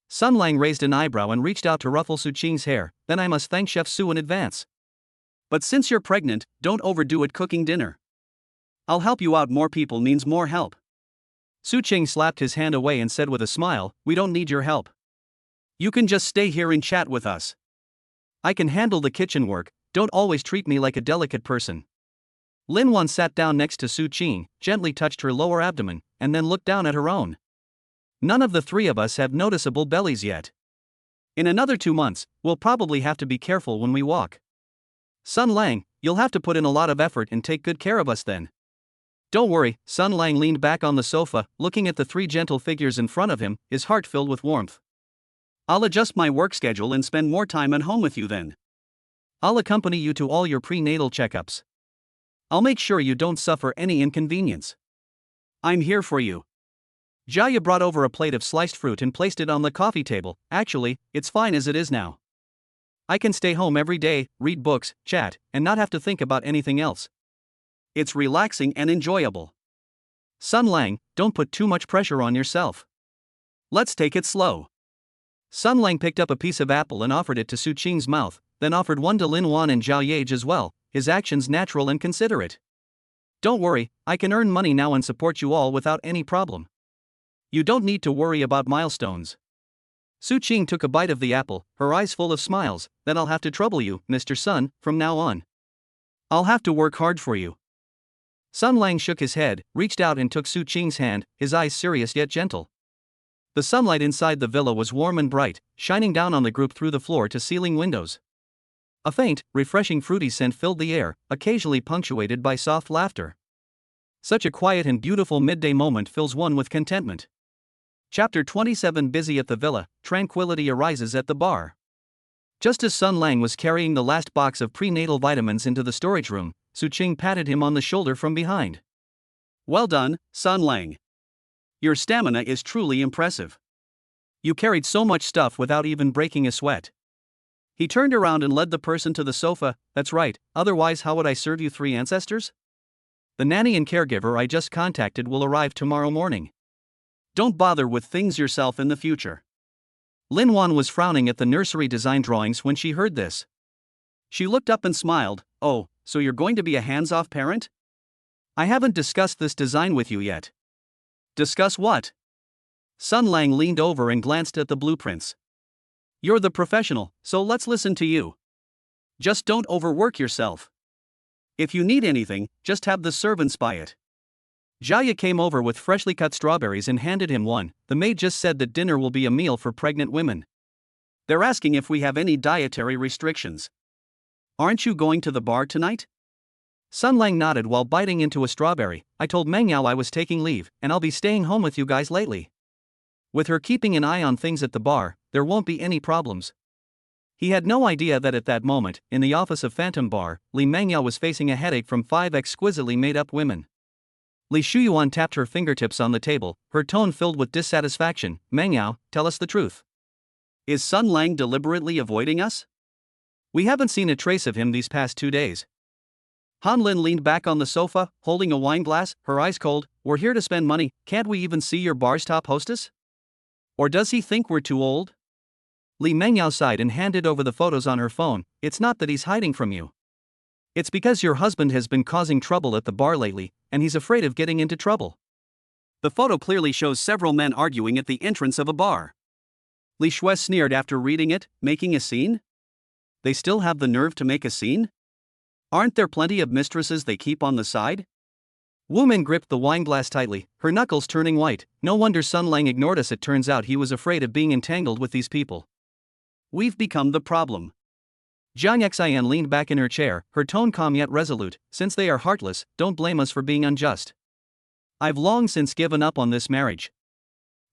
Sun Lang raised an eyebrow and reached out to ruffle Su Qing's hair, then I must thank Chef Su in advance. But since you're pregnant, don't overdo it cooking dinner. I'll help you out, more people means more help. Su Qing slapped his hand away and said with a smile, we don't need your help. You can just stay here and chat with us. I can handle the kitchen work, don't always treat me like a delicate person. Lin Wan sat down next to Su Qing, gently touched her lower abdomen, and then looked down at her own. None of the three of us have noticeable bellies yet. In another 2 months, we'll probably have to be careful when we walk. Sun Lang, you'll have to put in a lot of effort and take good care of us then. Don't worry, Sun Lang leaned back on the sofa, looking at the 3 gentle figures in front of him, his heart filled with warmth. I'll adjust my work schedule and spend more time at home with you then. I'll accompany you to all your prenatal checkups. I'll make sure you don't suffer any inconvenience. I'm here for you. Jiaoya brought over a plate of sliced fruit and placed it on the coffee table. Actually, it's fine as it is now. I can stay home every day, read books, chat, and not have to think about anything else. It's relaxing and enjoyable. Sun Lang, don't put too much pressure on yourself. Let's take it slow. Sun Lang picked up a piece of apple and offered it to Su Qing's mouth, then offered one to Lin Wan and Zhao Yage as well, his actions natural and considerate. Don't worry, I can earn money now and support you all without any problem. You don't need to worry about milestones. Su Qing took a bite of the apple, her eyes full of smiles. Then I'll have to trouble you, Mr. Sun, from now on. I'll have to work hard for you. Sun Lang shook his head, reached out and took Su Qing's hand, his eyes serious yet gentle. The sunlight inside the villa was warm and bright, shining down on the group through the floor-to-ceiling windows. A faint, refreshing fruity scent filled the air, occasionally punctuated by soft laughter. Such a quiet and beautiful midday moment fills one with contentment. Chapter 27. Busy at the villa, tranquility arises at the bar. Just as Sun Lang was carrying the last box of prenatal vitamins into the storage room, Su Qing patted him on the shoulder from behind. Well done, Sun Lang. Your stamina is truly impressive. You carried so much stuff without even breaking a sweat. He turned around and led the person to the sofa. That's right, otherwise how would I serve you 3 ancestors? The nanny and caregiver I just contacted will arrive tomorrow morning. Don't bother with things yourself in the future. Lin Wan was frowning at the nursery design drawings when she heard this. She looked up and smiled. Oh, so you're going to be a hands-off parent? I haven't discussed this design with you yet. Discuss what? Sun Lang leaned over and glanced at the blueprints. You're the professional, so let's listen to you. Just don't overwork yourself. If you need anything, just have the servants buy it. Jaya came over with freshly cut strawberries and handed him one. The maid just said that dinner will be a meal for pregnant women. They're asking if we have any dietary restrictions. Aren't you going to the bar tonight? Sun Lang nodded while biting into a strawberry. I told Meng Yao I was taking leave, and I'll be staying home with you guys lately. With her keeping an eye on things at the bar, there won't be any problems. He had no idea that at that moment, in the office of Phantom Bar, Li Mengyao was facing a headache from 5 exquisitely made-up women. Li Shuyuan tapped her fingertips on the table, her tone filled with dissatisfaction. Mengyao, tell us the truth. Is Sun Lang deliberately avoiding us? We haven't seen a trace of him these past 2 days. Han Lin leaned back on the sofa, holding a wine glass, her eyes cold. We're here to spend money, can't we even see your bar's top hostess? Or does he think we're too old? Li Mengyao sighed and handed over the photos on her phone. It's not that he's hiding from you. It's because your husband has been causing trouble at the bar lately, and he's afraid of getting into trouble. The photo clearly shows several men arguing at the entrance of a bar. Li Shui sneered after reading it, making a scene? They still have the nerve to make a scene? Aren't there plenty of mistresses they keep on the side? Wu Min gripped the wine glass tightly, her knuckles turning white. No wonder Sun Lang ignored us. It turns out he was afraid of being entangled with these people. We've become the problem. Jiang Xian leaned back in her chair, her tone calm yet resolute. Since they are heartless, don't blame us for being unjust. I've long since given up on this marriage.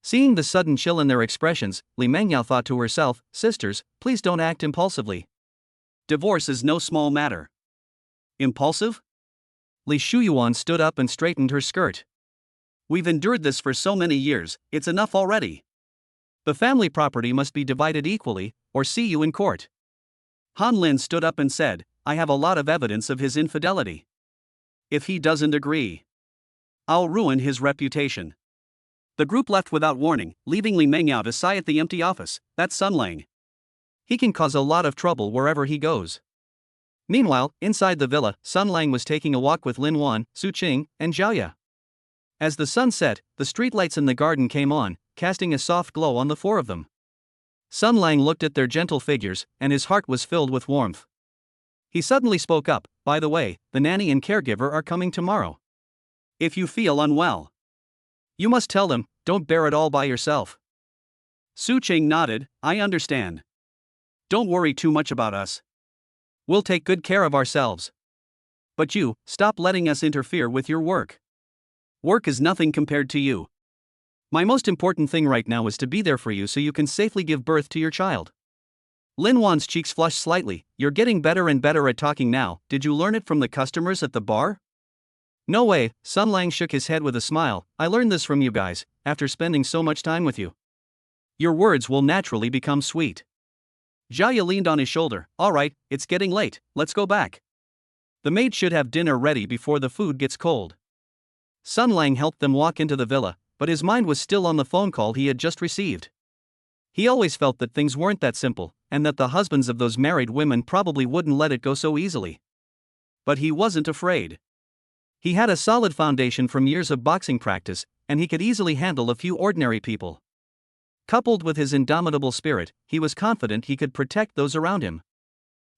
Seeing the sudden chill in their expressions, Li Mengyao thought to herself, sisters, please don't act impulsively. Divorce is no small matter. Impulsive? Li Shuyuan stood up and straightened her skirt. We've endured this for so many years, it's enough already. The family property must be divided equally, or see you in court. Han Lin stood up and said, I have a lot of evidence of his infidelity. If he doesn't agree, I'll ruin his reputation. The group left without warning, leaving Li Mengyao to sigh at the empty office. That's Sun Lang. He can cause a lot of trouble wherever he goes. Meanwhile, inside the villa, Sun Lang was taking a walk with Lin Wan, Su Qing, and Zhao Ya. As the sun set, the streetlights in the garden came on, casting a soft glow on the 4 of them. Sun Lang looked at their gentle figures, and his heart was filled with warmth. He suddenly spoke up, by the way, the nanny and caregiver are coming tomorrow. If you feel unwell, you must tell them, don't bear it all by yourself. Su Qing nodded, I understand. Don't worry too much about us. We'll take good care of ourselves. But you, stop letting us interfere with your work. Work is nothing compared to you. My most important thing right now is to be there for you so you can safely give birth to your child. Lin Wan's cheeks flushed slightly. You're getting better and better at talking now. Did you learn it from the customers at the bar? No way, Sun Lang shook his head with a smile. I learned this from you guys, after spending so much time with you. Your words will naturally become sweet. Zhao Ya leaned on his shoulder. All right, it's getting late, let's go back. The maid should have dinner ready before the food gets cold. Sun Lang helped them walk into the villa, but his mind was still on the phone call he had just received. He always felt that things weren't that simple, and that the husbands of those married women probably wouldn't let it go so easily. But he wasn't afraid. He had a solid foundation from years of boxing practice, and he could easily handle a few ordinary people. Coupled with his indomitable spirit, he was confident he could protect those around him.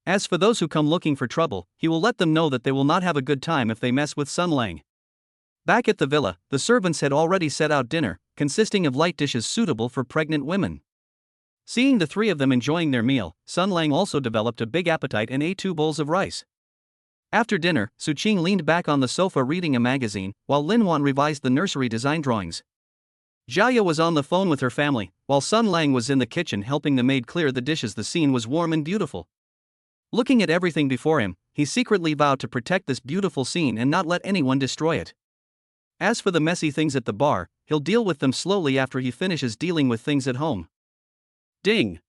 As for those who come looking for trouble, he will let them know that they will not have a good time if they mess with Sun Lang. Back at the villa, the servants had already set out dinner, consisting of light dishes suitable for pregnant women. Seeing the three of them enjoying their meal, Sun Lang also developed a big appetite and ate 2 bowls of rice. After dinner, Su Qing leaned back on the sofa reading a magazine, while Lin Wan revised the nursery design drawings. Jiaya was on the phone with her family, while Sun Lang was in the kitchen helping the maid clear the dishes. The scene was warm and beautiful. Looking at everything before him, he secretly vowed to protect this beautiful scene and not let anyone destroy it. As for the messy things at the bar, he'll deal with them slowly after he finishes dealing with things at home. Ding!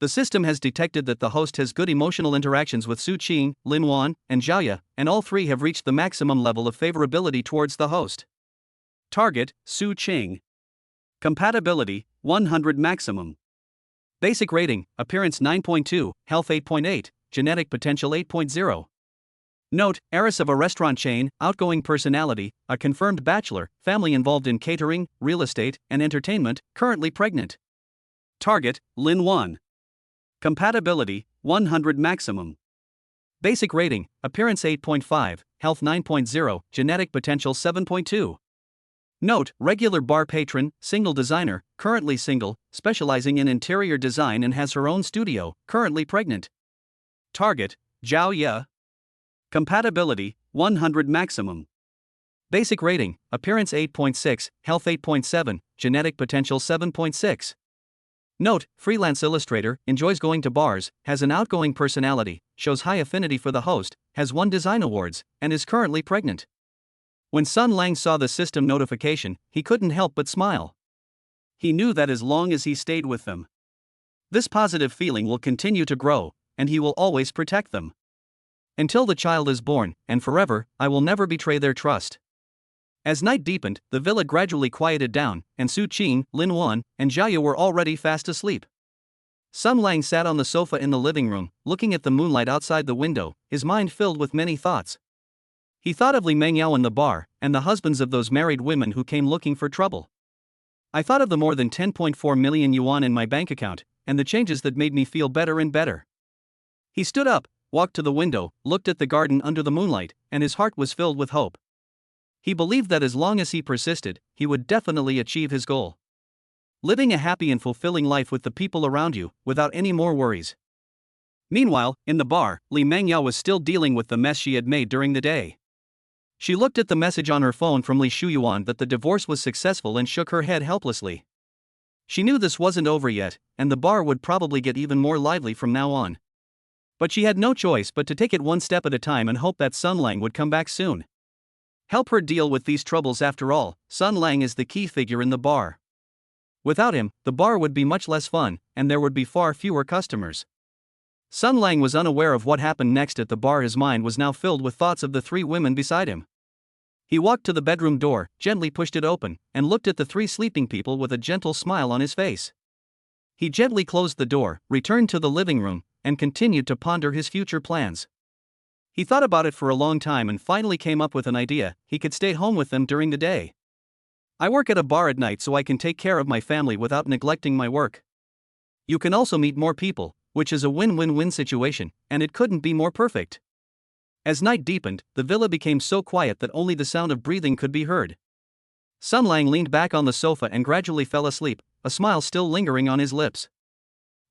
The system has detected that the host has good emotional interactions with Su Qing, Lin Wan, and Jiaya, and all three have reached the maximum level of favorability towards the host. Target, Su Qing. Compatibility, 100 maximum. Basic rating, appearance 9.2, health 8.8, genetic potential 8.0. Note, heiress of a restaurant chain, outgoing personality, a confirmed bachelor, family involved in catering, real estate, and entertainment, currently pregnant. Target, Lin Wan. Compatibility, 100 maximum. Basic rating, appearance 8.5, health 9.0, genetic potential 7.2. Note, regular bar patron, single designer, currently single, specializing in interior design and has her own studio, currently pregnant. Target, Zhao Ye. Compatibility, 100 maximum. Basic rating, appearance 8.6, health 8.7, genetic potential 7.6. Note, freelance illustrator, enjoys going to bars, has an outgoing personality, shows high affinity for the host, has won design awards, and is currently pregnant. When Sun Lang saw the system notification, he couldn't help but smile. He knew that as long as he stayed with them, this positive feeling will continue to grow, and he will always protect them. Until the child is born, and forever, I will never betray their trust. As night deepened, the villa gradually quieted down, and Su Qing, Lin Wan, and Jiaya were already fast asleep. Sun Lang sat on the sofa in the living room, looking at the moonlight outside the window, his mind filled with many thoughts. He thought of Li Mengyao in the bar, and the husbands of those married women who came looking for trouble. I thought of the more than 10.4 million yuan in my bank account, and the changes that made me feel better and better. He stood up, walked to the window, looked at the garden under the moonlight, and his heart was filled with hope. He believed that as long as he persisted, he would definitely achieve his goal. Living a happy and fulfilling life with the people around you, without any more worries. Meanwhile, in the bar, Li Mengyao was still dealing with the mess she had made during the day. She looked at the message on her phone from Li Shuyuan that the divorce was successful and shook her head helplessly. She knew this wasn't over yet, and the bar would probably get even more lively from now on. But she had no choice but to take it one step at a time and hope that Sun Lang would come back soon. Help her deal with these troubles. After all, Sun Lang is the key figure in the bar. Without him, the bar would be much less fun, and there would be far fewer customers. Sun Lang was unaware of what happened next at the bar. His mind was now filled with thoughts of the three women beside him. He walked to the bedroom door, gently pushed it open, and looked at the three sleeping people with a gentle smile on his face. He gently closed the door, returned to the living room, and continued to ponder his future plans. He thought about it for a long time and finally came up with an idea: he could stay home with them during the day. I work at a bar at night so I can take care of my family without neglecting my work. You can also meet more people, which is a win-win-win situation, and it couldn't be more perfect. As night deepened, the villa became so quiet that only the sound of breathing could be heard. Sun Lang leaned back on the sofa and gradually fell asleep, a smile still lingering on his lips.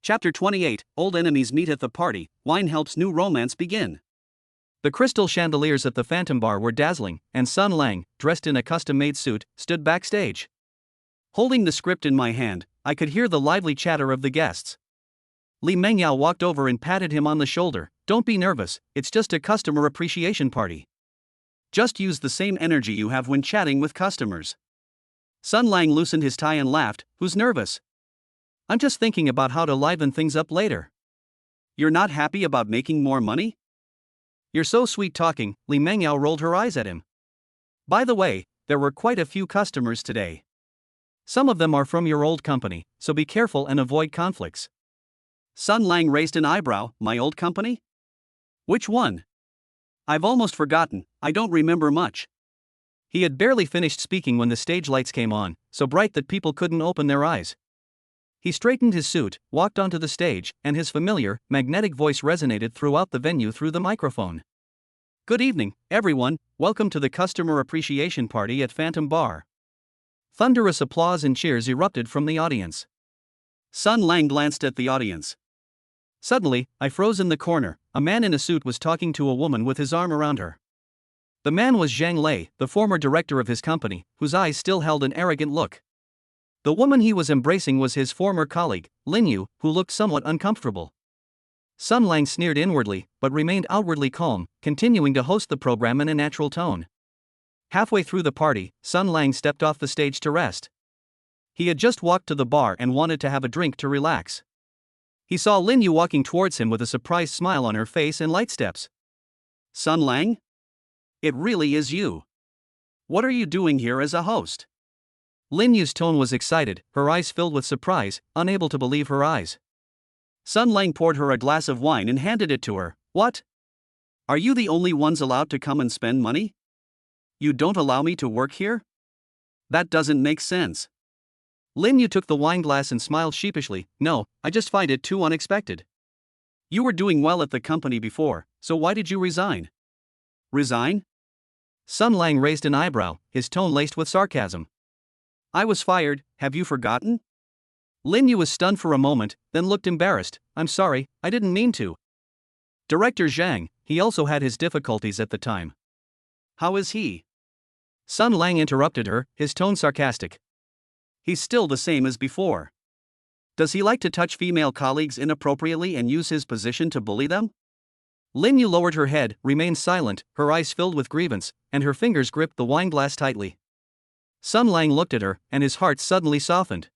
Chapter 28, Old Enemies Meet at the Party, Wine Helps New Romance Begin. The crystal chandeliers at the Phantom Bar were dazzling, and Sun Lang, dressed in a custom-made suit, stood backstage. Holding the script in my hand, I could hear the lively chatter of the guests. Li Mengyao walked over and patted him on the shoulder. Don't be nervous, it's just a customer appreciation party. Just use the same energy you have when chatting with customers. Sun Lang loosened his tie and laughed. Who's nervous? I'm just thinking about how to liven things up later. You're not happy about making more money? You're so sweet talking. Li Mengyao rolled her eyes at him. By the way, there were quite a few customers today. Some of them are from your old company, so be careful and avoid conflicts. Sun Lang raised an eyebrow. My old company? Which one? I've almost forgotten, I don't remember much. He had barely finished speaking when the stage lights came on, so bright that people couldn't open their eyes. He straightened his suit, walked onto the stage, and his familiar, magnetic voice resonated throughout the venue through the microphone. Good evening, everyone. Welcome to the customer appreciation party at Phantom Bar. Thunderous applause and cheers erupted from the audience. Sun Lang glanced at the audience. Suddenly, I froze in the corner. A man in a suit was talking to a woman with his arm around her. The man was Zhang Lei, the former director of his company, whose eyes still held an arrogant look. The woman he was embracing was his former colleague, Lin Yu, who looked somewhat uncomfortable. Sun Lang sneered inwardly, but remained outwardly calm, continuing to host the program in a natural tone. Halfway through the party, Sun Lang stepped off the stage to rest. He had just walked to the bar and wanted to have a drink to relax. He saw Lin Yu walking towards him with a surprised smile on her face and light steps. Sun Lang? It really is you. What are you doing here as a host? Lin Yu's tone was excited, her eyes filled with surprise, unable to believe her eyes. Sun Lang poured her a glass of wine and handed it to her. What? Are you the only ones allowed to come and spend money? You don't allow me to work here? That doesn't make sense. Lin Yu took the wine glass and smiled sheepishly. No, I just find it too unexpected. You were doing well at the company before, so why did you resign? Resign? Sun Lang raised an eyebrow, his tone laced with sarcasm. I was fired, have you forgotten? Lin Yu was stunned for a moment, then looked embarrassed. I'm sorry, I didn't mean to. Director Zhang, he also had his difficulties at the time. How is he? Sun Lang interrupted her, his tone sarcastic. He's still the same as before. Does he like to touch female colleagues inappropriately and use his position to bully them? Lin Yu lowered her head, remained silent, her eyes filled with grievance, and her fingers gripped the wine glass tightly. Sun Lang looked at her, and his heart suddenly softened.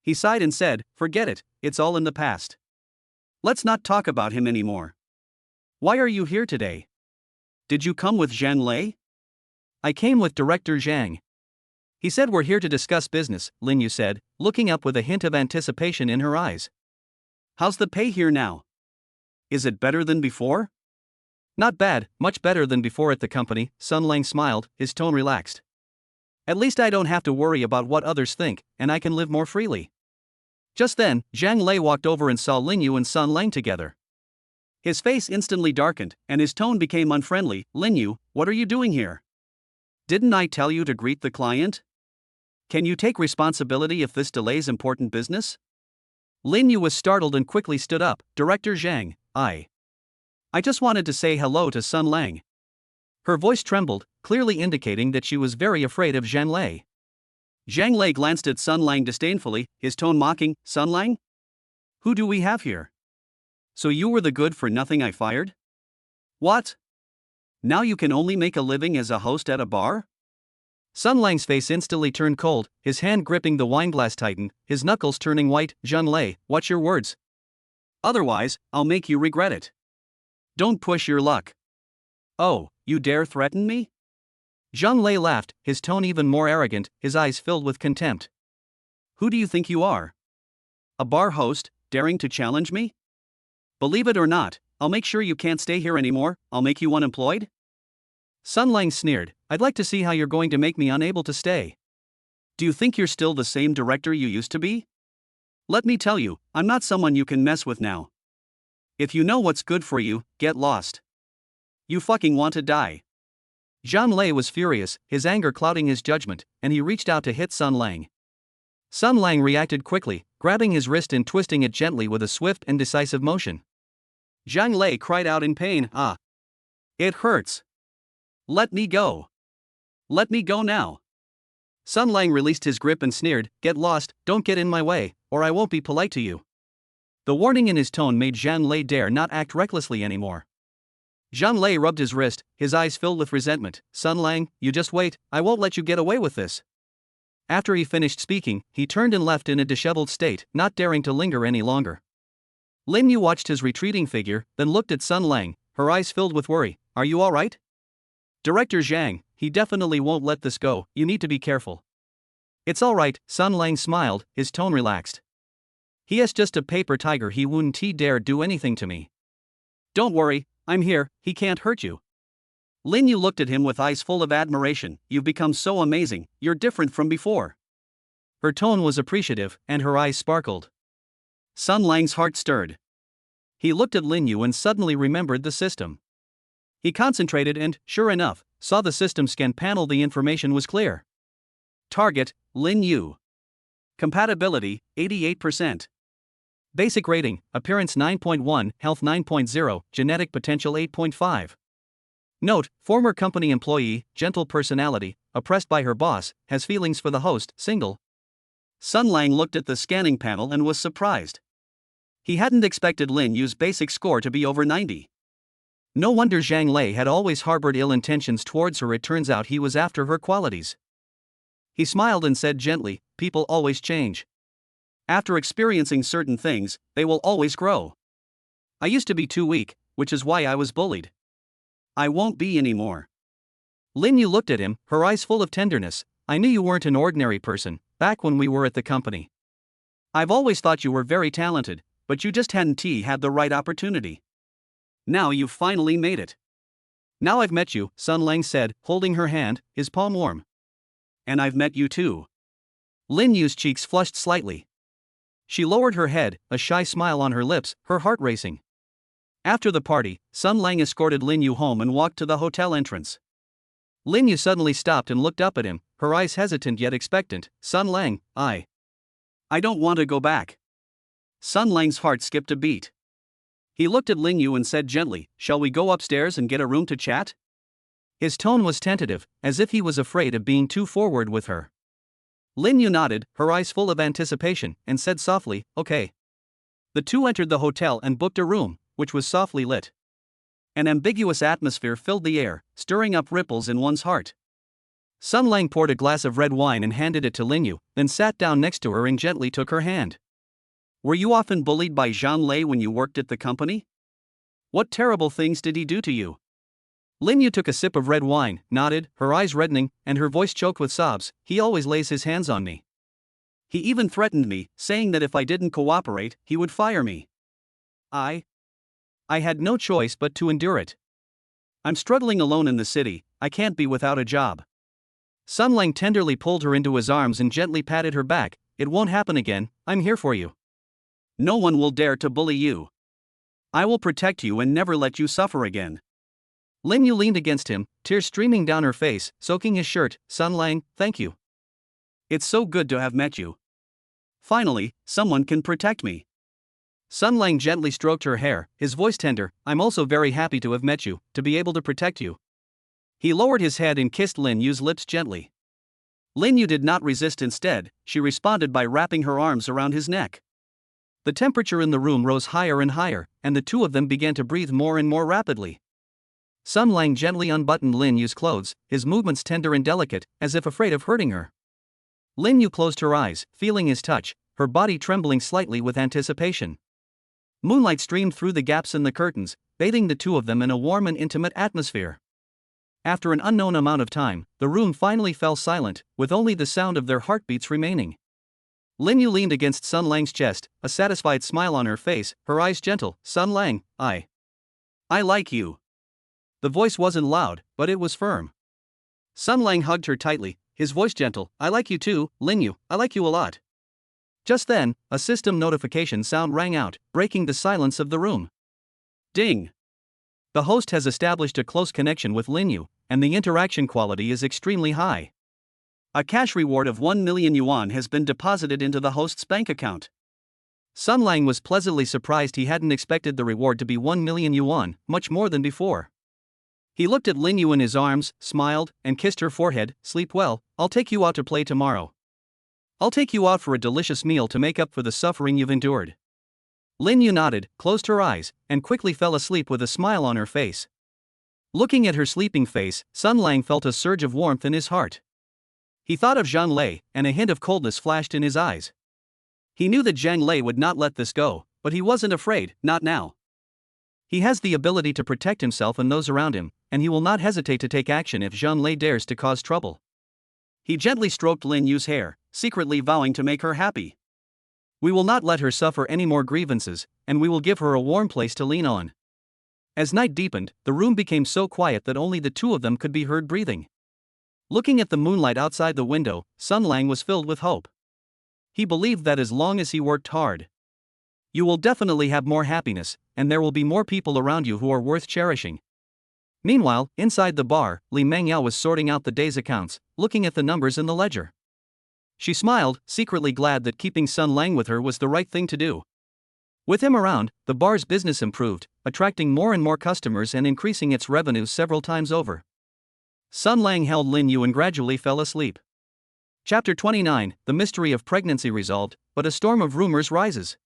He sighed and said, forget it, it's all in the past. Let's not talk about him anymore. Why are you here today? Did you come with Zhang Lei? I came with Director Zhang. He said we're here to discuss business, Lin Yu said, looking up with a hint of anticipation in her eyes. How's the pay here now? Is it better than before? Not bad, much better than before at the company, Sun Lang smiled, his tone relaxed. At least I don't have to worry about what others think, and I can live more freely. Just then, Zhang Lei walked over and saw Lin Yu and Sun Lang together. His face instantly darkened, and his tone became unfriendly. Lin Yu, what are you doing here? Didn't I tell you to greet the client? Can you take responsibility if this delays important business? Lin Yu was startled and quickly stood up. Director Zhang, I just wanted to say hello to Sun Lang. Her voice trembled, clearly indicating that she was very afraid of Zhang Lei. Zhang Lei glanced at Sun Lang disdainfully, his tone mocking. Sun Lang? Who do we have here? So you were the good-for-nothing I fired? What? Now you can only make a living as a host at a bar? Sun Lang's face instantly turned cold, his hand gripping the wineglass tightened, his knuckles turning white. Zhang Lei, watch your words. Otherwise, I'll make you regret it. Don't push your luck. Oh, you dare threaten me? Zhang Lei laughed, his tone even more arrogant, his eyes filled with contempt. Who do you think you are? A bar host, daring to challenge me? Believe it or not, I'll make sure you can't stay here anymore. I'll make you unemployed? Sun Lang sneered, I'd like to see how you're going to make me unable to stay. Do you think you're still the same director you used to be? Let me tell you, I'm not someone you can mess with now. If you know what's good for you, get lost. You fucking want to die. Zhang Lei was furious, his anger clouding his judgment, and he reached out to hit Sun Lang. Sun Lang reacted quickly, grabbing his wrist and twisting it gently with a swift and decisive motion. Zhang Lei cried out in pain. Ah! It hurts. Let me go. Let me go now. Sun Lang released his grip and sneered, get lost, don't get in my way, or I won't be polite to you. The warning in his tone made Zhang Lei dare not act recklessly anymore. Zhang Lei rubbed his wrist, his eyes filled with resentment. Sun Lang, you just wait, I won't let you get away with this. After he finished speaking, he turned and left in a disheveled state, not daring to linger any longer. Lin Yu watched his retreating figure, then looked at Sun Lang, her eyes filled with worry. Are you alright? Director Zhang, he definitely won't let this go, you need to be careful. It's alright, Sun Lang smiled, his tone relaxed. He is just a paper tiger, he wouldn't dare do anything to me. Don't worry, I'm here, he can't hurt you. Lin Yu looked at him with eyes full of admiration. You've become so amazing, you're different from before. Her tone was appreciative, and her eyes sparkled. Sun Lang's heart stirred. He looked at Lin Yu and suddenly remembered the system. He concentrated and, sure enough, saw the system scan panel. The information was clear. Target, Lin Yu. Compatibility, 88%. Basic rating, Appearance 9.1, Health 9.0, Genetic Potential 8.5. Note, former company employee, gentle personality, oppressed by her boss, has feelings for the host, single. Sun Lang looked at the scanning panel and was surprised. He hadn't expected Lin Yu's basic score to be over 90. No wonder Zhang Lei had always harbored ill intentions towards her. It turns out he was after her qualities. He smiled and said gently, people always change. After experiencing certain things, they will always grow. I used to be too weak, which is why I was bullied. I won't be anymore. Lin Yu looked at him, her eyes full of tenderness. I knew you weren't an ordinary person, back when we were at the company. I've always thought you were very talented, but you just hadn't had the right opportunity. Now you've finally made it. Now I've met you, Sun Lang said, holding her hand, his palm warm. And I've met you too. Lin Yu's cheeks flushed slightly. She lowered her head, a shy smile on her lips, her heart racing. After the party, Sun Lang escorted Lin Yu home and walked to the hotel entrance. Lin Yu suddenly stopped and looked up at him, her eyes hesitant yet expectant. Sun Lang, I don't want to go back. Sun Lang's heart skipped a beat. He looked at Lin Yu and said gently, shall we go upstairs and get a room to chat? His tone was tentative, as if he was afraid of being too forward with her. Lin Yu nodded, her eyes full of anticipation, and said softly, okay. The two entered the hotel and booked a room, which was softly lit. An ambiguous atmosphere filled the air, stirring up ripples in one's heart. Sun Lang poured a glass of red wine and handed it to Lin Yu, then sat down next to her and gently took her hand. Were you often bullied by Zhang Lei when you worked at the company? What terrible things did he do to you? Lin Yu took a sip of red wine, nodded, her eyes reddening, and her voice choked with sobs. He always lays his hands on me. He even threatened me, saying that if I didn't cooperate, he would fire me. I had no choice but to endure it. I'm struggling alone in the city, I can't be without a job. Sun Lang tenderly pulled her into his arms and gently patted her back. It won't happen again, I'm here for you. No one will dare to bully you. I will protect you and never let you suffer again. Lin Yu leaned against him, tears streaming down her face, soaking his shirt. Sun Lang, thank you. It's so good to have met you. Finally, someone can protect me. Sun Lang gently stroked her hair, his voice tender. I'm also very happy to have met you, to be able to protect you. He lowered his head and kissed Lin Yu's lips gently. Lin Yu did not resist. Instead, she responded by wrapping her arms around his neck. The temperature in the room rose higher and higher, and the two of them began to breathe more and more rapidly. Sun Lang gently unbuttoned Lin Yu's clothes, his movements tender and delicate, as if afraid of hurting her. Lin Yu closed her eyes, feeling his touch, her body trembling slightly with anticipation. Moonlight streamed through the gaps in the curtains, bathing the two of them in a warm and intimate atmosphere. After an unknown amount of time, the room finally fell silent, with only the sound of their heartbeats remaining. Lin Yu leaned against Sun Lang's chest, a satisfied smile on her face, her eyes gentle. Sun Lang, I like you. The voice wasn't loud, but it was firm. Sun Lang hugged her tightly, his voice gentle. I like you too, Lin Yu, I like you a lot. Just then, a system notification sound rang out, breaking the silence of the room. Ding! The host has established a close connection with Lin Yu, and the interaction quality is extremely high. A cash reward of 1 million yuan has been deposited into the host's bank account. Sun Lang was pleasantly surprised. He hadn't expected the reward to be 1 million yuan, much more than before. He looked at Lin Yu in his arms, smiled, and kissed her forehead. Sleep well, I'll take you out to play tomorrow. I'll take you out for a delicious meal to make up for the suffering you've endured. Lin Yu nodded, closed her eyes, and quickly fell asleep with a smile on her face. Looking at her sleeping face, Sun Lang felt a surge of warmth in his heart. He thought of Zhang Lei, and a hint of coldness flashed in his eyes. He knew that Zhang Lei would not let this go, but he wasn't afraid, not now. He has the ability to protect himself and those around him, and he will not hesitate to take action if Zhang Lei dares to cause trouble. He gently stroked Lin Yu's hair, secretly vowing to make her happy. We will not let her suffer any more grievances, and we will give her a warm place to lean on. As night deepened, the room became so quiet that only the two of them could be heard breathing. Looking at the moonlight outside the window, Sun Lang was filled with hope. He believed that as long as he worked hard, you will definitely have more happiness, and there will be more people around you who are worth cherishing. Meanwhile, inside the bar, Li Mengyao was sorting out the day's accounts, looking at the numbers in the ledger. She smiled, secretly glad that keeping Sun Lang with her was the right thing to do. With him around, the bar's business improved, attracting more and more customers and increasing its revenues several times over. Sun Lang held Lin Yu and gradually fell asleep. Chapter 29, The Mystery of Pregnancy resolved, but a storm of rumors rises.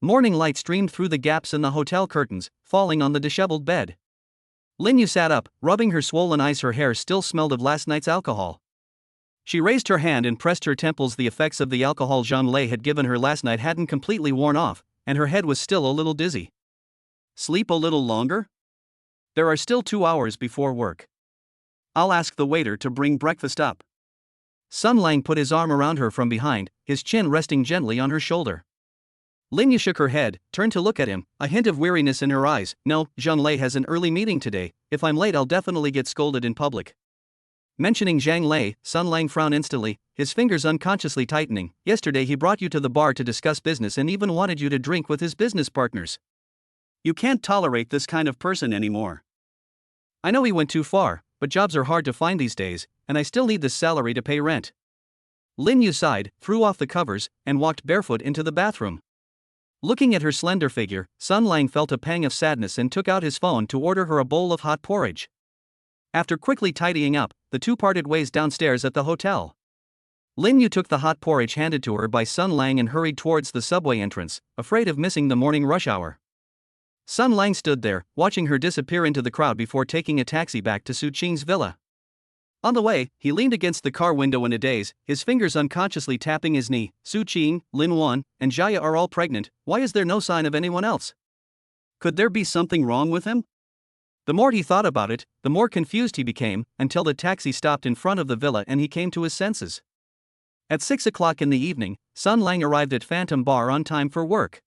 Morning light streamed through the gaps in the hotel curtains, falling on the disheveled bed. Lin Yu sat up, rubbing her swollen eyes. Her hair still smelled of last night's alcohol. She raised her hand and pressed her temples. The effects of the alcohol Zhang Lei had given her last night hadn't completely worn off, and her head was still a little dizzy. Sleep a little longer? There are still 2 hours before work. I'll ask the waiter to bring breakfast up. Sun Lang put his arm around her from behind, his chin resting gently on her shoulder. Lin Yu shook her head, turned to look at him, a hint of weariness in her eyes. No, Zhang Lei has an early meeting today. If I'm late I'll definitely get scolded in public. Mentioning Zhang Lei, Sun Lang frowned instantly, his fingers unconsciously tightening. Yesterday he brought you to the bar to discuss business and even wanted you to drink with his business partners. You can't tolerate this kind of person anymore. I know he went too far, but jobs are hard to find these days, and I still need this salary to pay rent. Lin Yu sighed, threw off the covers, and walked barefoot into the bathroom. Looking at her slender figure, Sun Lang felt a pang of sadness and took out his phone to order her a bowl of hot porridge. After quickly tidying up, the two parted ways downstairs at the hotel. Lin Yu took the hot porridge handed to her by Sun Lang and hurried towards the subway entrance, afraid of missing the morning rush hour. Sun Lang stood there, watching her disappear into the crowd before taking a taxi back to Su Qing's villa. On the way, he leaned against the car window in a daze, his fingers unconsciously tapping his knee. Su Qing, Lin Wan, and Jaya are all pregnant. Why is there no sign of anyone else? Could there be something wrong with him? The more he thought about it, the more confused he became, until the taxi stopped in front of the villa and he came to his senses. At 6 o'clock in the evening, Sun Lang arrived at Phantom Bar on time for work.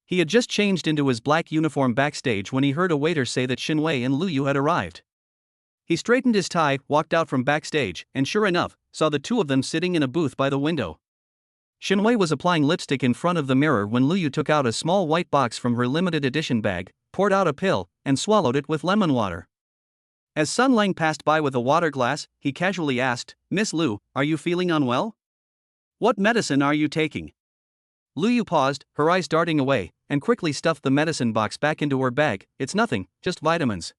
He had just changed into his black uniform backstage when he heard a waiter say that Xin Wei and Lu Yu had arrived. He straightened his tie, walked out from backstage, and sure enough, saw the two of them sitting in a booth by the window. Xin Wei was applying lipstick in front of the mirror when Lu Yu took out a small white box from her limited edition bag, poured out a pill, and swallowed it with lemon water. As Sun Lang passed by with a water glass, he casually asked, "Miss Lu, are you feeling unwell? What medicine are you taking?" Lu Yu paused, her eyes darting away, and quickly stuffed the medicine box back into her bag. "It's nothing, just vitamins.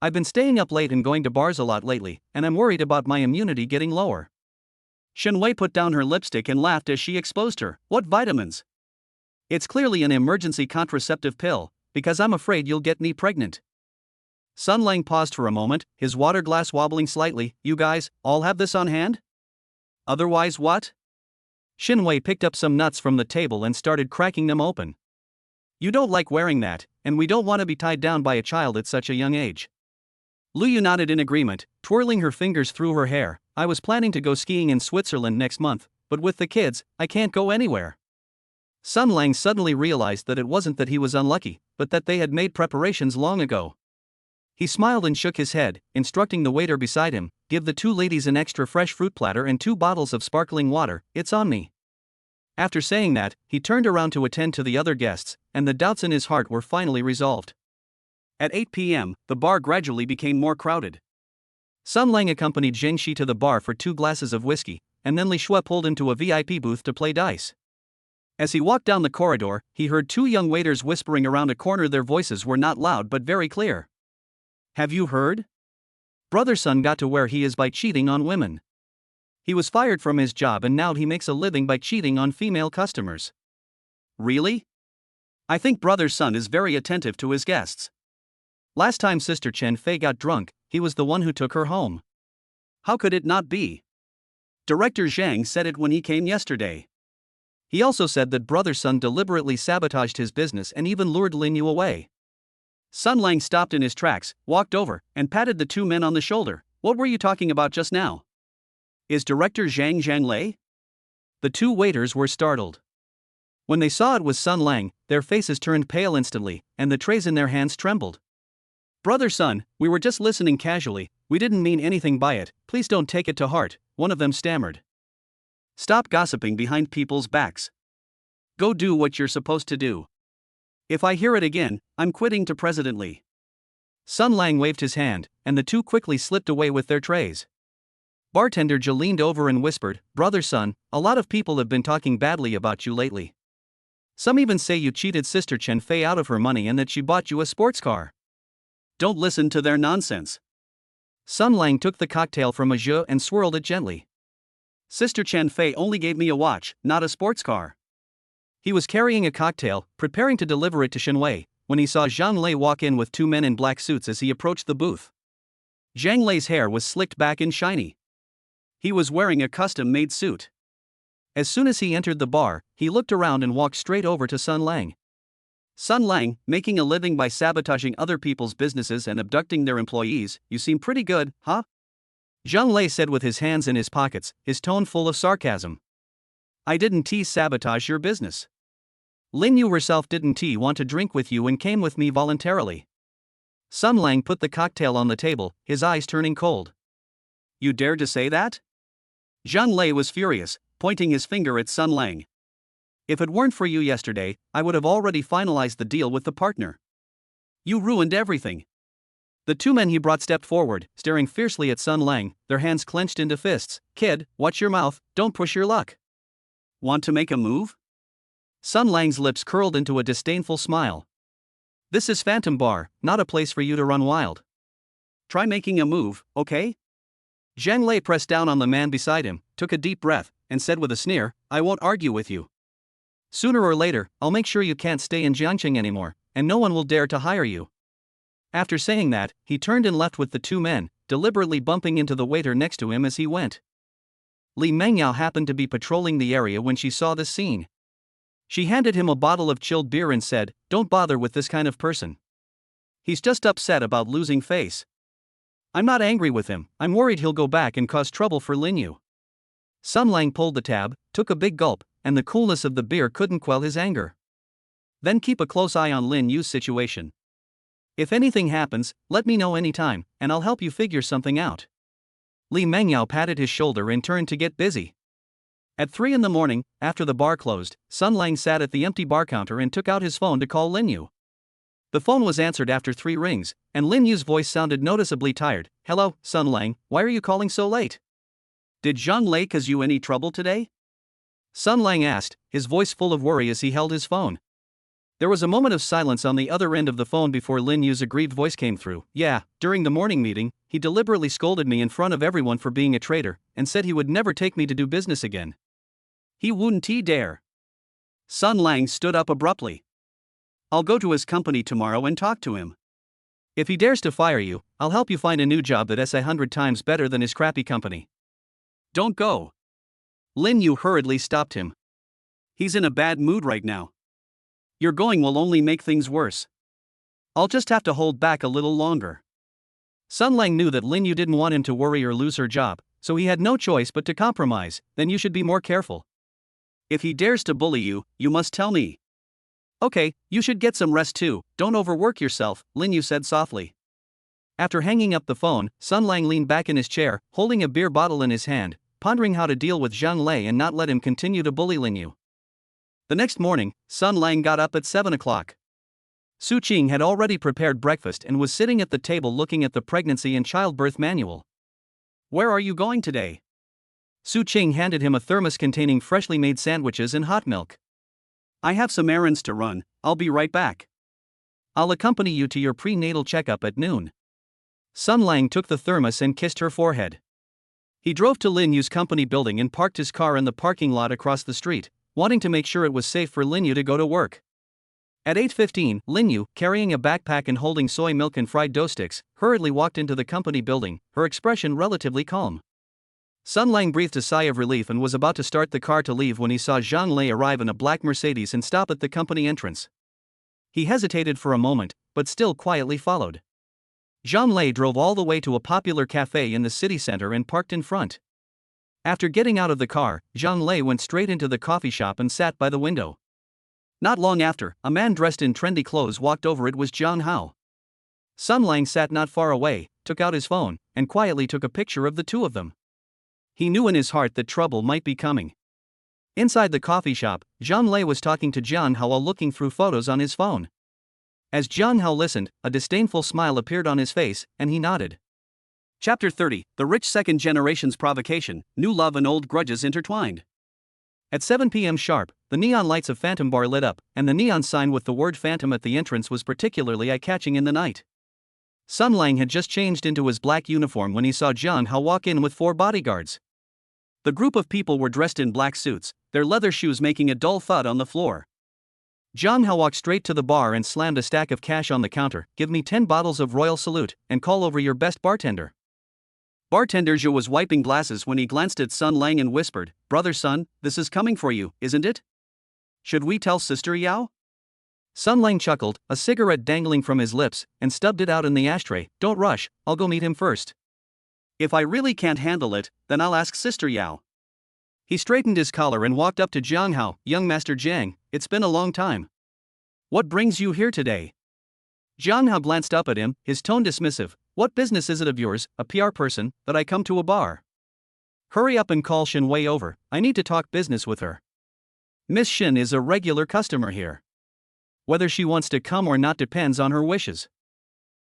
I've been staying up late and going to bars a lot lately, and I'm worried about my immunity getting lower." Xin Wei put down her lipstick and laughed as she exposed her. "What vitamins? It's clearly an emergency contraceptive pill, because I'm afraid you'll get me pregnant." Sun Lang paused for a moment, his water glass wobbling slightly. "You guys, all have this on hand? Otherwise what?" Xin Wei picked up some nuts from the table and started cracking them open. "You don't like wearing that, and we don't want to be tied down by a child at such a young age." Lu Yu nodded in agreement, twirling her fingers through her hair. "I was planning to go skiing in Switzerland next month, but with the kids, I can't go anywhere." Sun Lang suddenly realized that it wasn't that he was unlucky, but that they had made preparations long ago. He smiled and shook his head, instructing the waiter beside him, "Give the two ladies an extra fresh fruit platter and 2 bottles of sparkling water, it's on me." After saying that, he turned around to attend to the other guests, and the doubts in his heart were finally resolved. At 8 p.m., the bar gradually became more crowded. Sun Lang accompanied Zheng Shi to the bar for 2 glasses of whiskey, and then Li Shuai pulled into a VIP booth to play dice. As he walked down the corridor, he heard 2 young waiters whispering around a corner. Their voices were not loud but very clear. "Have you heard? Brother Sun got to where he is by cheating on women. He was fired from his job and now he makes a living by cheating on female customers." "Really? I think Brother Sun is very attentive to his guests. Last time Sister Chen Fei got drunk, he was the one who took her home. How could it not be? Director Zhang said it when he came yesterday. He also said that Brother Sun deliberately sabotaged his business and even lured Lin Yu away." Sun Lang stopped in his tracks, walked over, and patted the 2 men on the shoulder. "What were you talking about just now? Is Director Zhang Lei?" The 2 waiters were startled. When they saw it was Sun Lang, their faces turned pale instantly, and the trays in their hands trembled. "Brother Sun, we were just listening casually, we didn't mean anything by it, please don't take it to heart," one of them stammered. "Stop gossiping behind people's backs. Go do what you're supposed to do. If I hear it again, I'm quitting to President Li." Sun Lang waved his hand, and the two quickly slipped away with their trays. Bartender Zhe leaned over and whispered, "Brother Sun, a lot of people have been talking badly about you lately. Some even say you cheated Sister Chen Fei out of her money and that she bought you a sports car." Don't listen to their nonsense. Sun Lang took the cocktail from a Zhe and swirled it gently. Sister Chen Fei only gave me a watch, not a sports car. He was carrying a cocktail, preparing to deliver it to Shen Wei, when he saw Zhang Lei walk in with two men in black suits as he approached the booth. Zhang Lei's hair was slicked back and shiny. He was wearing a custom-made suit. As soon as he entered the bar, he looked around and walked straight over to Sun Lang. Sun Lang, making a living by sabotaging other people's businesses and abducting their employees, you seem pretty good, huh? Zhang Lei said with his hands in his pockets, his tone full of sarcasm. I didn't sabotage your business. Lin Yu herself didn't want to drink with you and came with me voluntarily. Sun Lang put the cocktail on the table, his eyes turning cold. You dare to say that? Zhang Lei was furious, pointing his finger at Sun Lang. If it weren't for you yesterday, I would have already finalized the deal with the partner. You ruined everything. The two men he brought stepped forward, staring fiercely at Sun Lang, their hands clenched into fists. Kid, watch your mouth, don't push your luck. Want to make a move? Sun Lang's lips curled into a disdainful smile. This is Phantom Bar, not a place for you to run wild. Try making a move, okay? Zhang Lei pressed down on the man beside him, took a deep breath, and said with a sneer, I won't argue with you. Sooner or later, I'll make sure you can't stay in Jiangqing anymore, and no one will dare to hire you. After saying that, he turned and left with the two men, deliberately bumping into the waiter next to him as he went. Li Mengyao happened to be patrolling the area when she saw this scene. She handed him a bottle of chilled beer and said, Don't bother with this kind of person. He's just upset about losing face. I'm not angry with him, I'm worried he'll go back and cause trouble for Lin Yu. Sun Lang pulled the tab, took a big gulp, and the coolness of the beer couldn't quell his anger. Then keep a close eye on Lin Yu's situation. If anything happens, let me know anytime, and I'll help you figure something out. Li Mengyao patted his shoulder and turned to get busy. At 3 a.m, after the bar closed, Sun Lang sat at the empty bar counter and took out his phone to call Lin Yu. The phone was answered after 3 rings, and Lin Yu's voice sounded noticeably tired. Hello, Sun Lang, why are you calling so late? Did Zhang Lei cause you any trouble today? Sun Lang asked, his voice full of worry as he held his phone. There was a moment of silence on the other end of the phone before Lin Yu's aggrieved voice came through. Yeah, during the morning meeting, he deliberately scolded me in front of everyone for being a traitor, and said he would never take me to do business again. He wouldn't dare. Sun Lang stood up abruptly. I'll go to his company tomorrow and talk to him. If he dares to fire you, I'll help you find a new job that's 100 times better than his crappy company. Don't go. Lin Yu hurriedly stopped him. He's in a bad mood right now. Your going will only make things worse. I'll just have to hold back a little longer. Sun Lang knew that Lin Yu didn't want him to worry or lose her job, so he had no choice but to compromise. Then you should be more careful. If he dares to bully you, you must tell me. Okay, you should get some rest too, don't overwork yourself, Lin Yu said softly. After hanging up the phone, Sun Lang leaned back in his chair, holding a beer bottle in his hand, pondering how to deal with Zhang Lei and not let him continue to bully Lin Yu. The next morning, Sun Lang got up at 7 o'clock. Su Qing had already prepared breakfast and was sitting at the table looking at the pregnancy and childbirth manual. Where are you going today? Su Qing handed him a thermos containing freshly made sandwiches and hot milk. I have some errands to run, I'll be right back. I'll accompany you to your prenatal checkup at noon. Sun Lang took the thermos and kissed her forehead. He drove to Lin Yu's company building and parked his car in the parking lot across the street, wanting to make sure it was safe for Lin Yu to go to work. At 8:15, Lin Yu, carrying a backpack and holding soy milk and fried dough sticks, hurriedly walked into the company building, her expression relatively calm. Sun Lang breathed a sigh of relief and was about to start the car to leave when he saw Zhang Lei arrive in a black Mercedes and stop at the company entrance. He hesitated for a moment, but still quietly followed. Zhang Lei drove all the way to a popular cafe in the city center and parked in front. After getting out of the car, Zhang Lei went straight into the coffee shop and sat by the window. Not long after, a man dressed in trendy clothes walked over. It was Jiang Hao. Sun Lang sat not far away, took out his phone, and quietly took a picture of the two of them. He knew in his heart that trouble might be coming. Inside the coffee shop, Zhang Lei was talking to Jiang Hao while looking through photos on his phone. As Jiang Hao listened, a disdainful smile appeared on his face, and he nodded. Chapter 30, The Rich Second Generation's Provocation, New Love and Old Grudges Intertwined. At 7 p.m. sharp, the neon lights of Phantom Bar lit up, and the neon sign with the word Phantom at the entrance was particularly eye-catching in the night. Sun Lang had just changed into his black uniform when he saw Jiang Hao walk in with 4 bodyguards. The group of people were dressed in black suits, their leather shoes making a dull thud on the floor. Jiang Hao walked straight to the bar and slammed a stack of cash on the counter. "Give me 10 bottles of Royal Salute, and call over your best bartender." Bartender Zhou was wiping glasses when he glanced at Sun Lang and whispered, "Brother Sun, this is coming for you, isn't it? Should we tell Sister Yao?" Sun Lang chuckled, a cigarette dangling from his lips, and stubbed it out in the ashtray. "Don't rush, I'll go meet him first." "If I really can't handle it, then I'll ask Sister Yao." He straightened his collar and walked up to Jiang Hao. "Young Master Jiang, it's been a long time. What brings you here today?" Jiang Hao glanced up at him, his tone dismissive. "What business is it of yours, a PR person, that I come to a bar? Hurry up and call Shin Wei over, I need to talk business with her. Miss Shin is a regular customer here. Whether she wants to come or not depends on her wishes."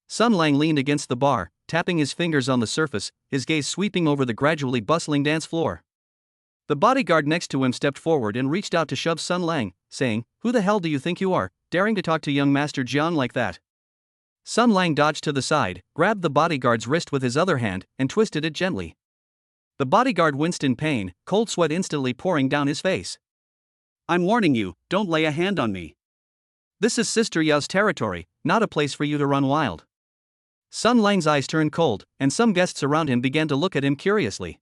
Sun Lang leaned against the bar, tapping his fingers on the surface, his gaze sweeping over the gradually bustling dance floor. The bodyguard next to him stepped forward and reached out to shove Sun Lang, saying, "Who the hell do you think you are, daring to talk to young Master Jiang like that?" Sun Lang dodged to the side, grabbed the bodyguard's wrist with his other hand, and twisted it gently. The bodyguard winced in pain, cold sweat instantly pouring down his face. "I'm warning you, don't lay a hand on me. This is Sister Yao's territory, not a place for you to run wild." Sun Lang's eyes turned cold, and some guests around him began to look at him curiously.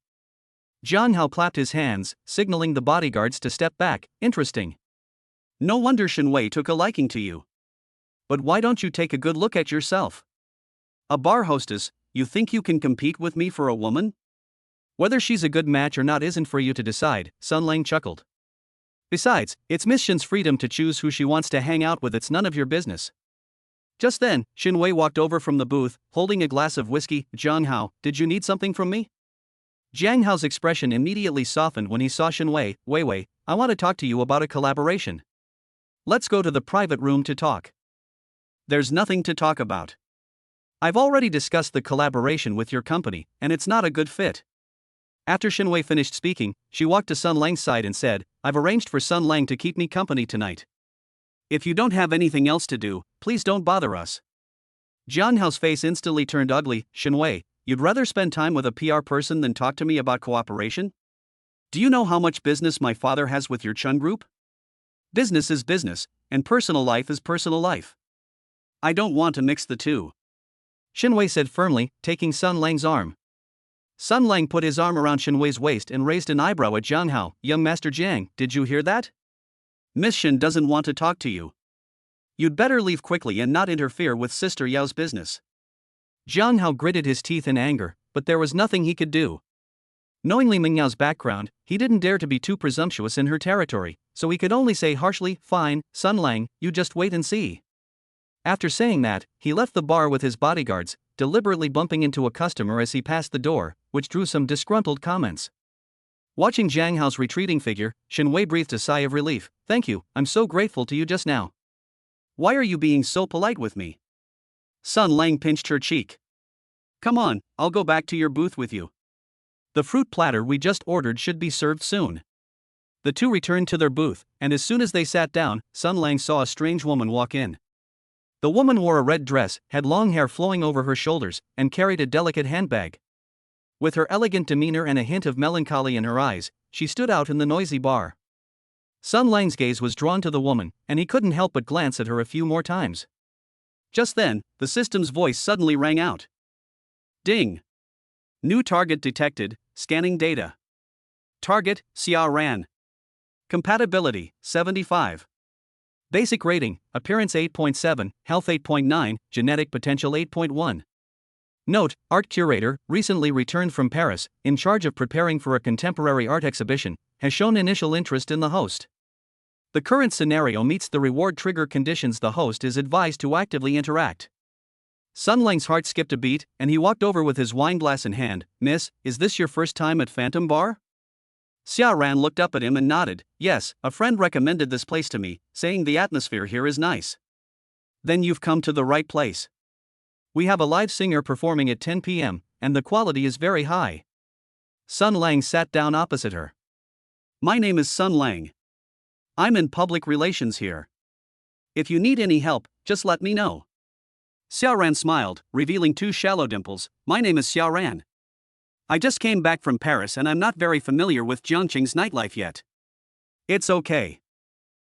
Jiang Hao clapped his hands, signaling the bodyguards to step back. "Interesting. No wonder Shin Wei took a liking to you. But why don't you take a good look at yourself? A bar hostess, you think you can compete with me for a woman?" Whether she's a good match or not isn't for you to decide," Sun Lang chuckled. "Besides, it's Miss Shin's freedom to choose who she wants to hang out with, it's none of your business." Just then, Shin Wei walked over from the booth, holding a glass of whiskey. "Jiang Hao, did you need something from me?" Jiang Hao's expression immediately softened when he saw Shin Wei. "Wei, I want to talk to you about a collaboration. Let's go to the private room to talk." "There's nothing to talk about. I've already discussed the collaboration with your company, and it's not a good fit." After Shin Wei finished speaking, she walked to Sun Lang's side and said, "I've arranged for Sun Lang to keep me company tonight. If you don't have anything else to do, please don't bother us." Jiang Hao's face instantly turned ugly. "Shin Wei, you'd rather spend time with a PR person than talk to me about cooperation? Do you know how much business my father has with your Chun Group? Business is business, and personal life is personal life. I don't want to mix the two," Shin Wei said firmly, taking Sun Lang's arm. Sun Lang put his arm around Shin Wei's waist and raised an eyebrow at Jiang Hao. "Young Master Jiang, did you hear that? Miss Shin doesn't want to talk to you. You'd better leave quickly and not interfere with Sister Yao's business." Jiang Hao gritted his teeth in anger, but there was nothing he could do. Knowing Li Mingyao's background, he didn't dare to be too presumptuous in her territory, so he could only say harshly, "Fine, Sun Lang, you just wait and see." After saying that, he left the bar with his bodyguards, deliberately bumping into a customer as he passed the door, which drew some disgruntled comments. Watching Jiang Hao's retreating figure, Shin Wei breathed a sigh of relief. "Thank you, I'm so grateful to you just now." "Why are you being so polite with me?" Sun Lang pinched her cheek. "Come on, I'll go back to your booth with you. The fruit platter we just ordered should be served soon." The two returned to their booth, and as soon as they sat down, Sun Lang saw a strange woman walk in. The woman wore a red dress, had long hair flowing over her shoulders, and carried a delicate handbag. With her elegant demeanor and a hint of melancholy in her eyes, she stood out in the noisy bar. Sun Lang's gaze was drawn to the woman, and he couldn't help but glance at her a few more times. Just then, the system's voice suddenly rang out. "Ding! New target detected, scanning data. Target, Xia Ran. Compatibility, 75. Basic rating, appearance 8.7, health 8.9, genetic potential 8.1. Note, art curator, recently returned from Paris, in charge of preparing for a contemporary art exhibition, has shown initial interest in the host. The current scenario meets the reward trigger conditions. The host is advised to actively interact." Sun Lang's heart skipped a beat, and he walked over with his wine glass in hand. "Miss, is this your first time at Phantom Bar?" Xia Ran looked up at him and nodded. "Yes, a friend recommended this place to me, saying the atmosphere here is nice." Then you've come to the right place. We have a live singer performing at 10 p.m., and the quality is very high. Sun Lang sat down opposite her. My name is Sun Lang. I'm in public relations here. If you need any help, just let me know. Xiaoran smiled, revealing 2 shallow dimples. My name is Xiaoran. I just came back from Paris and I'm not very familiar with Jiangqing's nightlife yet. It's okay.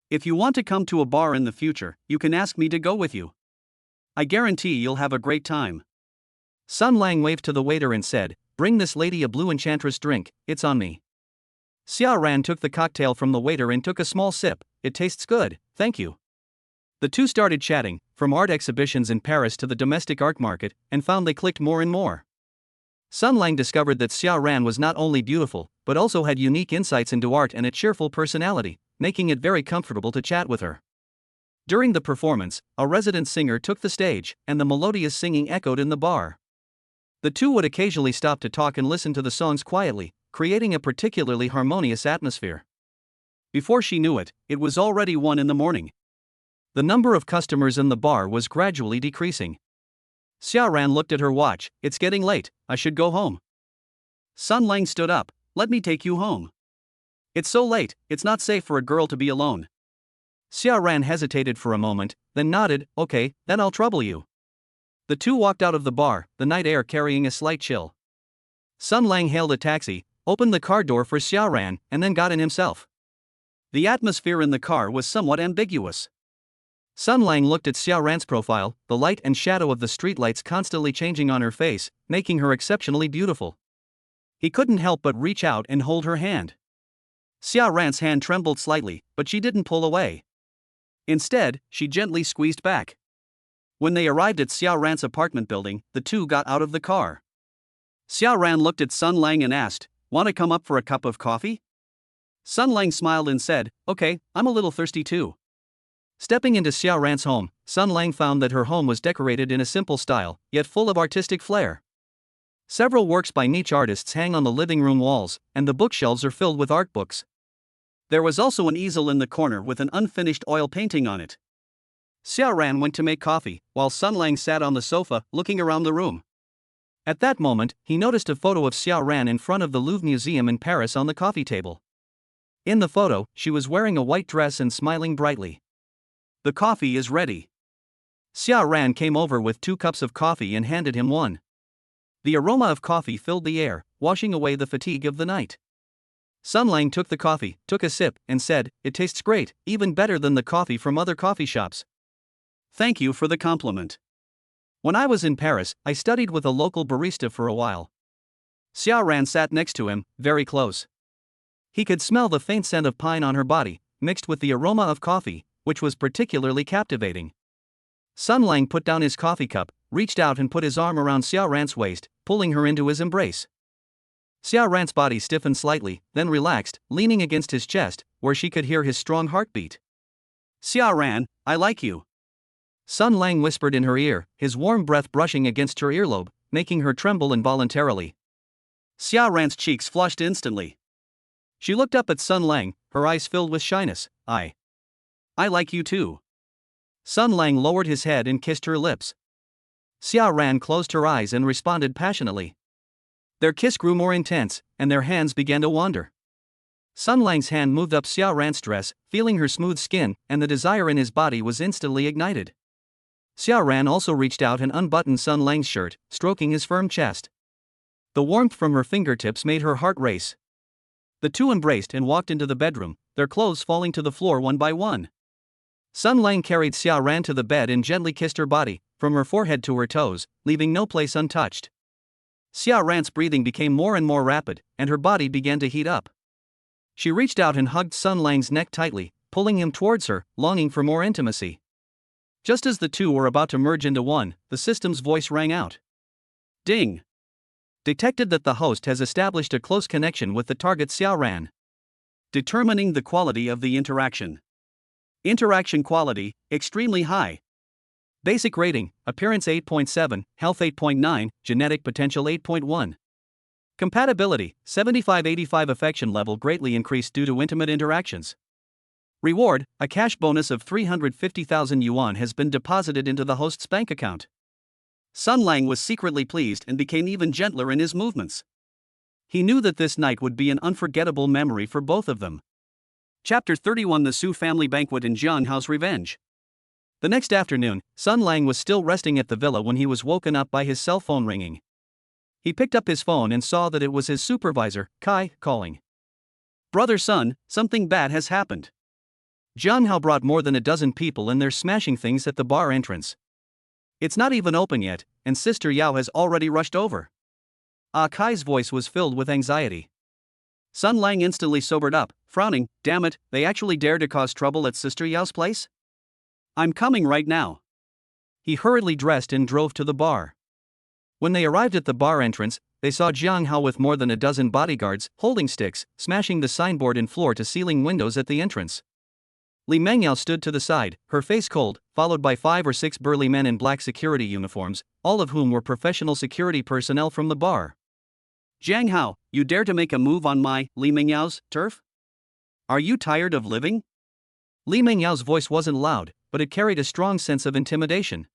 If you want to come to a bar in the future, you can ask me to go with you. I guarantee you'll have a great time. Sun Lang waved to the waiter and said, "Bring this lady a blue enchantress drink, it's on me." Xiaoran took the cocktail from the waiter and took a small sip. It tastes good, thank you. The two started chatting, from art exhibitions in Paris to the domestic art market, and found they clicked more and more. Sun Lang discovered that Xiaoran was not only beautiful, but also had unique insights into art and a cheerful personality, making it very comfortable to chat with her. During the performance, a resident singer took the stage, and the melodious singing echoed in the bar. The two would occasionally stop to talk and listen to the songs quietly, creating a particularly harmonious atmosphere. Before she knew it, it was already 1 in the morning. The number of customers in the bar was gradually decreasing. Xiaoran looked at her watch. It's getting late, I should go home. Sun Lang stood up. Let me take you home. It's so late, it's not safe for a girl to be alone. Xiaoran hesitated for a moment, then nodded. Okay, then I'll trouble you. The two walked out of the bar, the night air carrying a slight chill. Sun Lang hailed a taxi, opened the car door for Xiaoran, and then got in himself. The atmosphere in the car was somewhat ambiguous. Sun Lang looked at Xiaoran's profile, the light and shadow of the streetlights constantly changing on her face, making her exceptionally beautiful. He couldn't help but reach out and hold her hand. Xiaoran's hand trembled slightly, but she didn't pull away. Instead, she gently squeezed back. When they arrived at Xiaoran's apartment building, the two got out of the car. Xiaoran looked at Sun Lang and asked, "Want to come up for a cup of coffee?" Sun Lang smiled and said, "Okay, I'm a little thirsty too." Stepping into Xiaoran's home, Sun Lang found that her home was decorated in a simple style, yet full of artistic flair. Several works by niche artists hang on the living room walls, and the bookshelves are filled with art books. There was also an easel in the corner with an unfinished oil painting on it. Xiaoran went to make coffee, while Sun Lang sat on the sofa, looking around the room. At that moment, he noticed a photo of Xiaoran in front of the Louvre Museum in Paris on the coffee table. In the photo, she was wearing a white dress and smiling brightly. "The coffee is ready." Xiaoran came over with 2 cups of coffee and handed him one. The aroma of coffee filled the air, washing away the fatigue of the night. Sun Lang took the coffee, took a sip, and said, "It tastes great, even better than the coffee from other coffee shops." "Thank you for the compliment. When I was in Paris, I studied with a local barista for a while." Xiaoran sat next to him, very close. He could smell the faint scent of pine on her body, mixed with the aroma of coffee, which was particularly captivating. Sun Lang put down his coffee cup, reached out and put his arm around Xiaoran's waist, pulling her into his embrace. Xiaoran's body stiffened slightly, then relaxed, leaning against his chest, where she could hear his strong heartbeat. "Xiaoran, I like you," Sun Lang whispered in her ear, his warm breath brushing against her earlobe, making her tremble involuntarily. Xiaoran's cheeks flushed instantly. She looked up at Sun Lang, her eyes filled with shyness. I like you too." Sun Lang lowered his head and kissed her lips. Xiaoran closed her eyes and responded passionately. Their kiss grew more intense, and their hands began to wander. Sun Lang's hand moved up Xiaoran's dress, feeling her smooth skin, and the desire in his body was instantly ignited. Xiaoran also reached out and unbuttoned Sun Lang's shirt, stroking his firm chest. The warmth from her fingertips made her heart race. The two embraced and walked into the bedroom, their clothes falling to the floor one by one. Sun Lang carried Xiaoran to the bed and gently kissed her body, from her forehead to her toes, leaving no place untouched. Xiaoran's breathing became more and more rapid, and her body began to heat up. She reached out and hugged Sun Lang's neck tightly, pulling him towards her, longing for more intimacy. Just as the two were about to merge into one, the system's voice rang out. Ding! Detected that the host has established a close connection with the target Xiaoran. Determining the quality of the interaction. Interaction quality, extremely high. Basic rating, appearance 8.7, health 8.9, genetic potential 8.1. Compatibility, 75-85 affection level greatly increased due to intimate interactions. Reward, a cash bonus of 350,000 yuan has been deposited into the host's bank account. Sun Lang was secretly pleased and became even gentler in his movements. He knew that this night would be an unforgettable memory for both of them. Chapter 31: The Su Family Banquet in Jianghao's Revenge. The next afternoon, Sun Lang was still resting at the villa when he was woken up by his cell phone ringing. He picked up his phone and saw that it was his supervisor, Kai, calling. Brother Sun, something bad has happened. Jianghao brought more than a dozen people and they're smashing things at the bar entrance. It's not even open yet, and Sister Yao has already rushed over. Kai's voice was filled with anxiety. Sun Lang instantly sobered up, frowning. Damn it, they actually dare to cause trouble at Sister Yao's place? I'm coming right now. He hurriedly dressed and drove to the bar. When they arrived at the bar entrance, they saw Jianghao with more than a dozen bodyguards, holding sticks, smashing the signboard in floor-to-ceiling windows at the entrance. Li Mengyao stood to the side, her face cold, followed by 5 or 6 burly men in black security uniforms, all of whom were professional security personnel from the bar. Jiang Hao, you dare to make a move on my, Li Mengyao's, turf? Are you tired of living? Li Mengyao's voice wasn't loud, but it carried a strong sense of intimidation.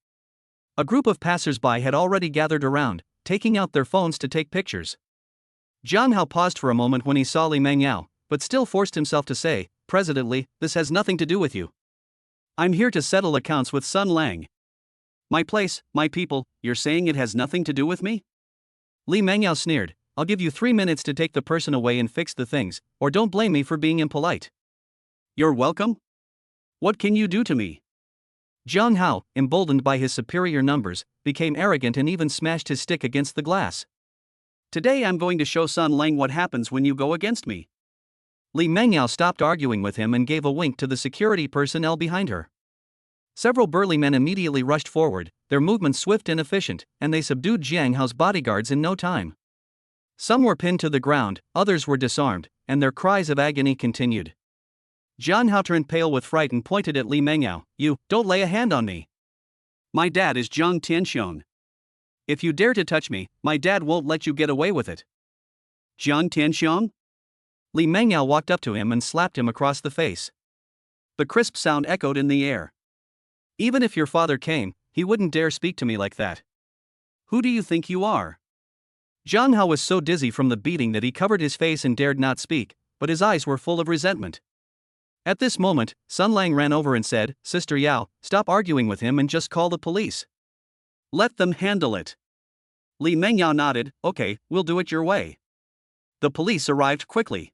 A group of passers-by had already gathered around, taking out their phones to take pictures. Jiang Hao paused for a moment when he saw Li Mengyao, but still forced himself to say, President Li, this has nothing to do with you. I'm here to settle accounts with Sun Lang. My place, my people, you're saying it has nothing to do with me? Li Mengyao sneered, I'll give you 3 minutes to take the person away and fix the things, or don't blame me for being impolite. You're welcome? What can you do to me? Jiang Hao, emboldened by his superior numbers, became arrogant and even smashed his stick against the glass. Today I'm going to show Sun Lang what happens when you go against me. Li Mengyao stopped arguing with him and gave a wink to the security personnel behind her. Several burly men immediately rushed forward, their movements swift and efficient, and they subdued Jiang Hao's bodyguards in no time. Some were pinned to the ground, others were disarmed, and their cries of agony continued. Jiang Hao turned pale with fright and pointed at Li Mengyao. You, don't lay a hand on me. My dad is Zhang Tianxiong. If you dare to touch me, my dad won't let you get away with it. Zhang Tianxiong? Li Mengyao walked up to him and slapped him across the face. The crisp sound echoed in the air. Even if your father came, he wouldn't dare speak to me like that. Who do you think you are? Jiang Hao was so dizzy from the beating that he covered his face and dared not speak, but his eyes were full of resentment. At this moment, Sun Lang ran over and said, Sister Yao, stop arguing with him and just call the police. Let them handle it. Li Mengyao nodded, okay, we'll do it your way. The police arrived quickly.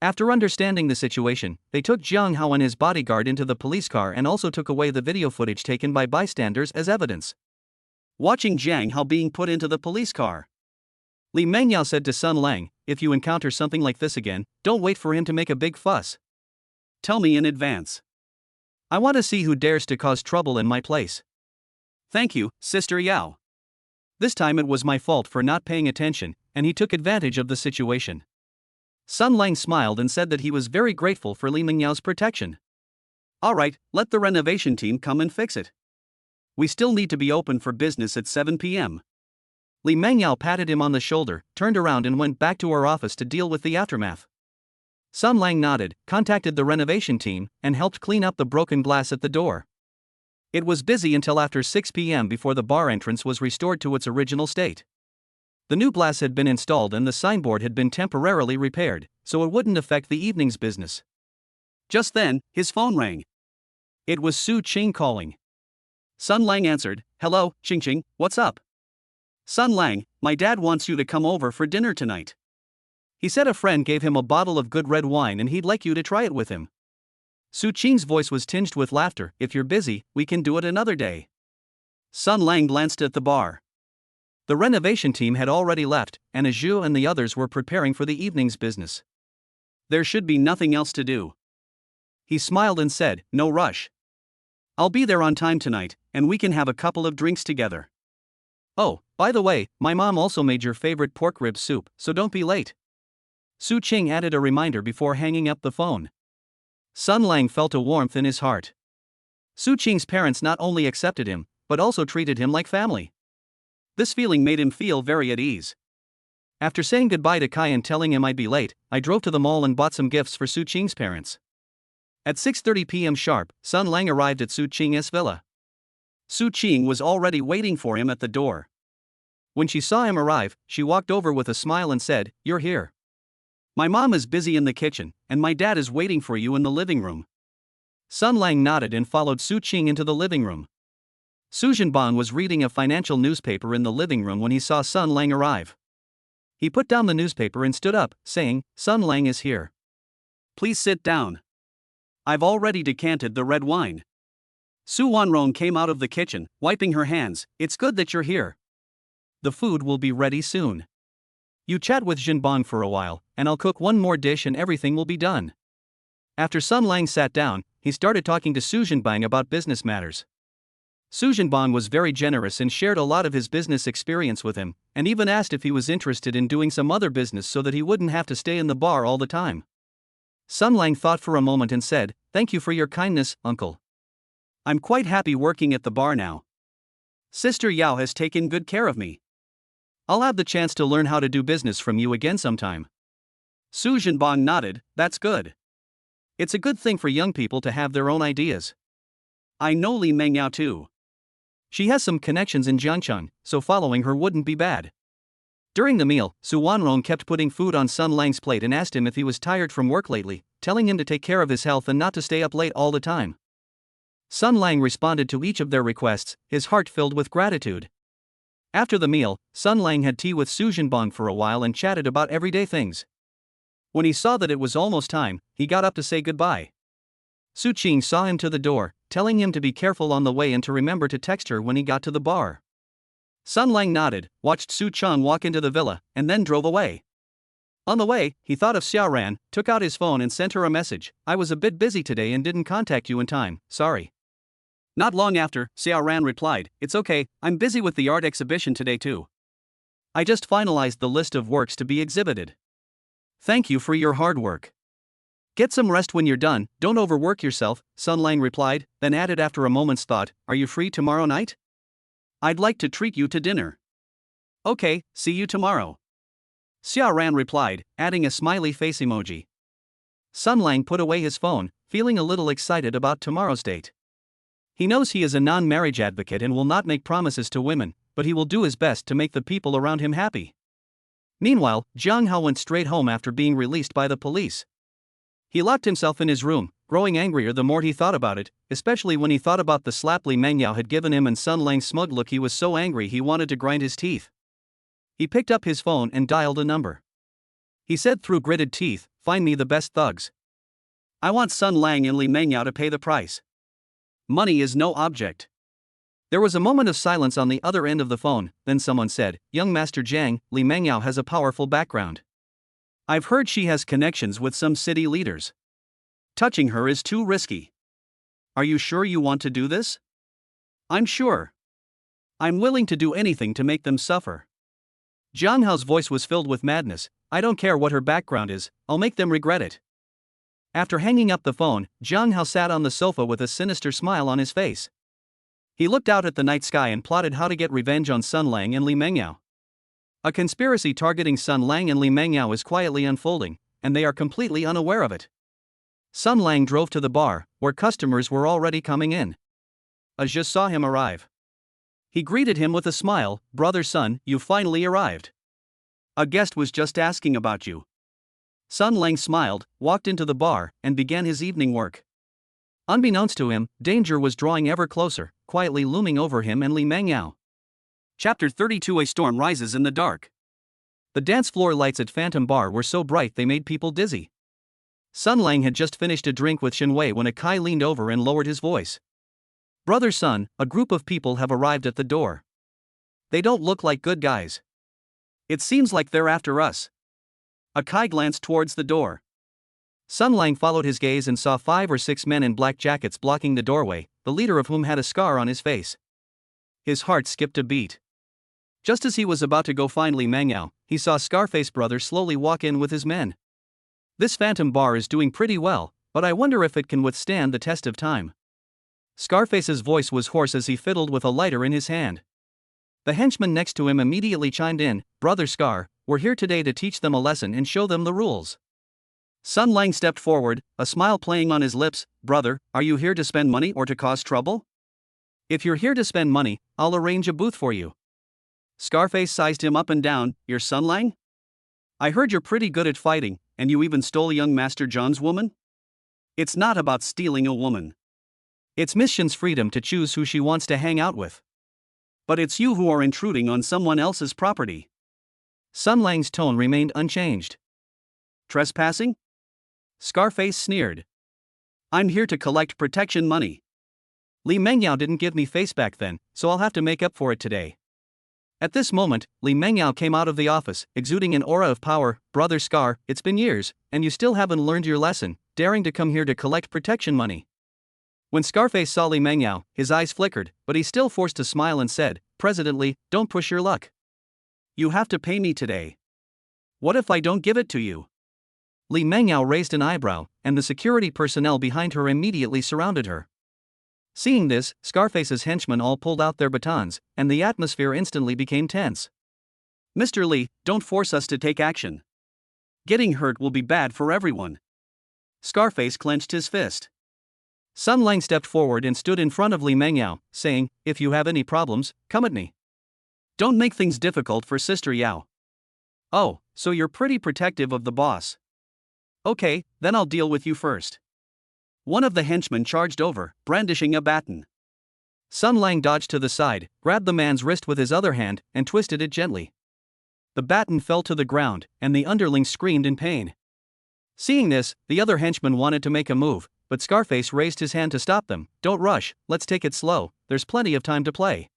After understanding the situation, they took Jiang Hao and his bodyguard into the police car and also took away the video footage taken by bystanders as evidence. Watching Jiang Hao being put into the police car, Li Mengyao said to Sun Lang, if you encounter something like this again, don't wait for him to make a big fuss. Tell me in advance. I want to see who dares to cause trouble in my place. Thank you, Sister Yao. This time it was my fault for not paying attention, and he took advantage of the situation. Sun Lang smiled and said that he was very grateful for Li Mengyao's protection. All right, let the renovation team come and fix it. We still need to be open for business at 7 p.m. Li Mengyao patted him on the shoulder, turned around and went back to her office to deal with the aftermath. Sun Lang nodded, contacted the renovation team, and helped clean up the broken glass at the door. It was busy until after 6 p.m. before the bar entrance was restored to its original state. The new glass had been installed and the signboard had been temporarily repaired, so it wouldn't affect the evening's business. Just then, his phone rang. It was Su Qing calling. Sun Lang answered, Hello, Qing, what's up? Sun Lang, my dad wants you to come over for dinner tonight. He said a friend gave him a bottle of good red wine and he'd like you to try it with him. Su Qing's voice was tinged with laughter. If you're busy, we can do it another day. Sun Lang glanced at the bar. The renovation team had already left, and Zhu and the others were preparing for the evening's business. There should be nothing else to do. He smiled and said, No rush. I'll be there on time tonight, and we can have a couple of drinks together. Oh, by the way, my mom also made your favorite pork rib soup, so don't be late. Su Qing added a reminder before hanging up the phone. Sun Lang felt a warmth in his heart. Su Qing's parents not only accepted him, but also treated him like family. This feeling made him feel very at ease. After saying goodbye to Kai and telling him I'd be late, I drove to the mall and bought some gifts for Su Qing's parents. At 6:30 p.m. sharp, Sun Lang arrived at Su Qing's villa. Su Qing was already waiting for him at the door. When she saw him arrive, she walked over with a smile and said, "You're here. My mom is busy in the kitchen, and my dad is waiting for you in the living room." Sun Lang nodded and followed Su Qing into the living room. Su Zhenbang was reading a financial newspaper in the living room when he saw Sun Lang arrive. He put down the newspaper and stood up, saying, "Sun Lang is here. Please sit down. I've already decanted the red wine." Su Wanrong came out of the kitchen, wiping her hands. "It's good that you're here. The food will be ready soon. You chat with Zhenbang for a while, and I'll cook one more dish and everything will be done." After Sun Lang sat down, he started talking to Su Zhenbang about business matters. Su Zhenbang was very generous and shared a lot of his business experience with him, and even asked if he was interested in doing some other business so that he wouldn't have to stay in the bar all the time. Sun Lang thought for a moment and said, "Thank you for your kindness, uncle. I'm quite happy working at the bar now. Sister Yao has taken good care of me. I'll have the chance to learn how to do business from you again sometime." Su Zhenbang nodded. "That's good. It's a good thing for young people to have their own ideas. I know Li Mengyao too. She has some connections in Jiangcheng, so following her wouldn't be bad." During the meal, Su Wanrong kept putting food on Sun Lang's plate and asked him if he was tired from work lately, telling him to take care of his health and not to stay up late all the time. Sun Lang responded to each of their requests, his heart filled with gratitude. After the meal, Sun Lang had tea with Su Zhenbang for a while and chatted about everyday things. When he saw that it was almost time, he got up to say goodbye. Su Qing saw him to the door, telling him to be careful on the way and to remember to text her when he got to the bar. Sun Lang nodded, watched Su Chang walk into the villa, and then drove away. On the way, he thought of Xiao Ran, took out his phone and sent her a message. "I was a bit busy today and didn't contact you in time, sorry." Not long after, Xiao Ran replied, "It's okay, I'm busy with the art exhibition today too. I just finalized the list of works to be exhibited. Thank you for your hard work. Get some rest when you're done, don't overwork yourself," Sun Lang replied, then added after a moment's thought, "Are you free tomorrow night? I'd like to treat you to dinner." "Okay, see you tomorrow," Xiao Ran replied, adding a smiley face emoji. Sun Lang put away his phone, feeling a little excited about tomorrow's date. He knows he is a non-marriage advocate and will not make promises to women, but he will do his best to make the people around him happy. Meanwhile, Jiang Hao went straight home after being released by the police. He locked himself in his room, growing angrier the more he thought about it, especially when he thought about the slap Li Mengyao had given him and Sun Lang's smug look. He was so angry he wanted to grind his teeth. He picked up his phone and dialed a number. He said through gritted teeth, "Find me the best thugs. I want Sun Lang and Li Mengyao to pay the price. Money is no object." There was a moment of silence on the other end of the phone, then someone said, "Young Master Jiang, Li Mengyao has a powerful background. I've heard she has connections with some city leaders. Touching her is too risky. Are you sure you want to do this?" "I'm sure. I'm willing to do anything to make them suffer." Jiang Hao's voice was filled with madness. "I don't care what her background is, I'll make them regret it." After hanging up the phone, Jiang Hao sat on the sofa with a sinister smile on his face. He looked out at the night sky and plotted how to get revenge on Sun Lang and Li Mengyao. A conspiracy targeting Sun Lang and Li Mengyao is quietly unfolding, and they are completely unaware of it. Sun Lang drove to the bar, where customers were already coming in. Ajia saw him arrive. He greeted him with a smile, "Brother Sun, you finally arrived. A guest was just asking about you." Sun Lang smiled, walked into the bar, and began his evening work. Unbeknownst to him, danger was drawing ever closer, quietly looming over him and Li Mengyao. Chapter 32: A storm rises in the dark. The dance floor lights at Phantom Bar were so bright they made people dizzy. Sun Lang had just finished a drink with Shen Wei when a Kai leaned over and lowered his voice. "Brother Sun, a group of people have arrived at the door. They don't look like good guys. It seems like they're after us." A Kai glanced towards the door. Sun Lang followed his gaze and saw 5 or 6 men in black jackets blocking the doorway, the leader of whom had a scar on his face. His heart skipped a beat. Just as he was about to go find Li Mengyao, he saw Scarface Brother slowly walk in with his men. "This Phantom Bar is doing pretty well, but I wonder if it can withstand the test of time." Scarface's voice was hoarse as he fiddled with a lighter in his hand. The henchman next to him immediately chimed in, "Brother Scar, we're here today to teach them a lesson and show them the rules." Sun Lang stepped forward, a smile playing on his lips. Brother, are you here to spend money or to cause trouble? If you're here to spend money, I'll arrange a booth for you. Scarface sized him up and down. You're Sun Lang? I heard you're pretty good at fighting, and you even stole young Master John's woman? It's not about stealing a woman. It's Miss Shin's freedom to choose who she wants to hang out with. But it's you who are intruding on someone else's property. Sun Lang's tone remained unchanged. Trespassing? Scarface sneered. I'm here to collect protection money. Li Mengyao didn't give me face back then, so I'll have to make up for it today. At this moment, Li Mengyao came out of the office, exuding an aura of power. Brother Scar, it's been years, and you still haven't learned your lesson, daring to come here to collect protection money. When Scarface saw Li Mengyao, his eyes flickered, but he still forced a smile and said, President Li, don't push your luck. You have to pay me today. What if I don't give it to you? Li Mengyao raised an eyebrow, and the security personnel behind her immediately surrounded her. Seeing this, Scarface's henchmen all pulled out their batons, and the atmosphere instantly became tense. Mr. Li, don't force us to take action. Getting hurt will be bad for everyone. Scarface clenched his fist. Sun Lang stepped forward and stood in front of Li Mengyao, saying, If you have any problems, come at me. Don't make things difficult for Sister Yao. Oh, so you're pretty protective of the boss. Okay, then I'll deal with you first. One of the henchmen charged over, brandishing a baton. Sun Lang dodged to the side, grabbed the man's wrist with his other hand, and twisted it gently. The baton fell to the ground, and the underling screamed in pain. Seeing this, the other henchman wanted to make a move, but Scarface raised his hand to stop them. Don't rush, let's take it slow, there's plenty of time to play.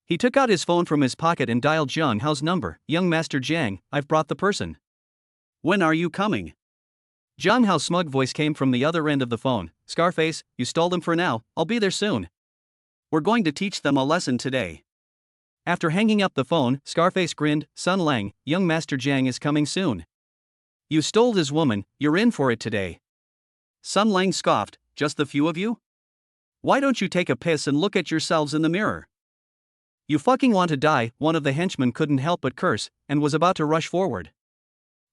He took out his phone from his pocket and dialed Jiang Hao's number. Young Master Jiang, I've brought the person. When are you coming? Jiang Hao's smug voice came from the other end of the phone. Scarface, you stole them for now, I'll be there soon. We're going to teach them a lesson today. After hanging up the phone, Scarface grinned. Sun Lang, young Master Jiang is coming soon. You stole his woman, you're in for it today. Sun Lang scoffed, just the few of you? Why don't you take a piss and look at yourselves in the mirror? You fucking want to die, one of the henchmen couldn't help but curse, and was about to rush forward.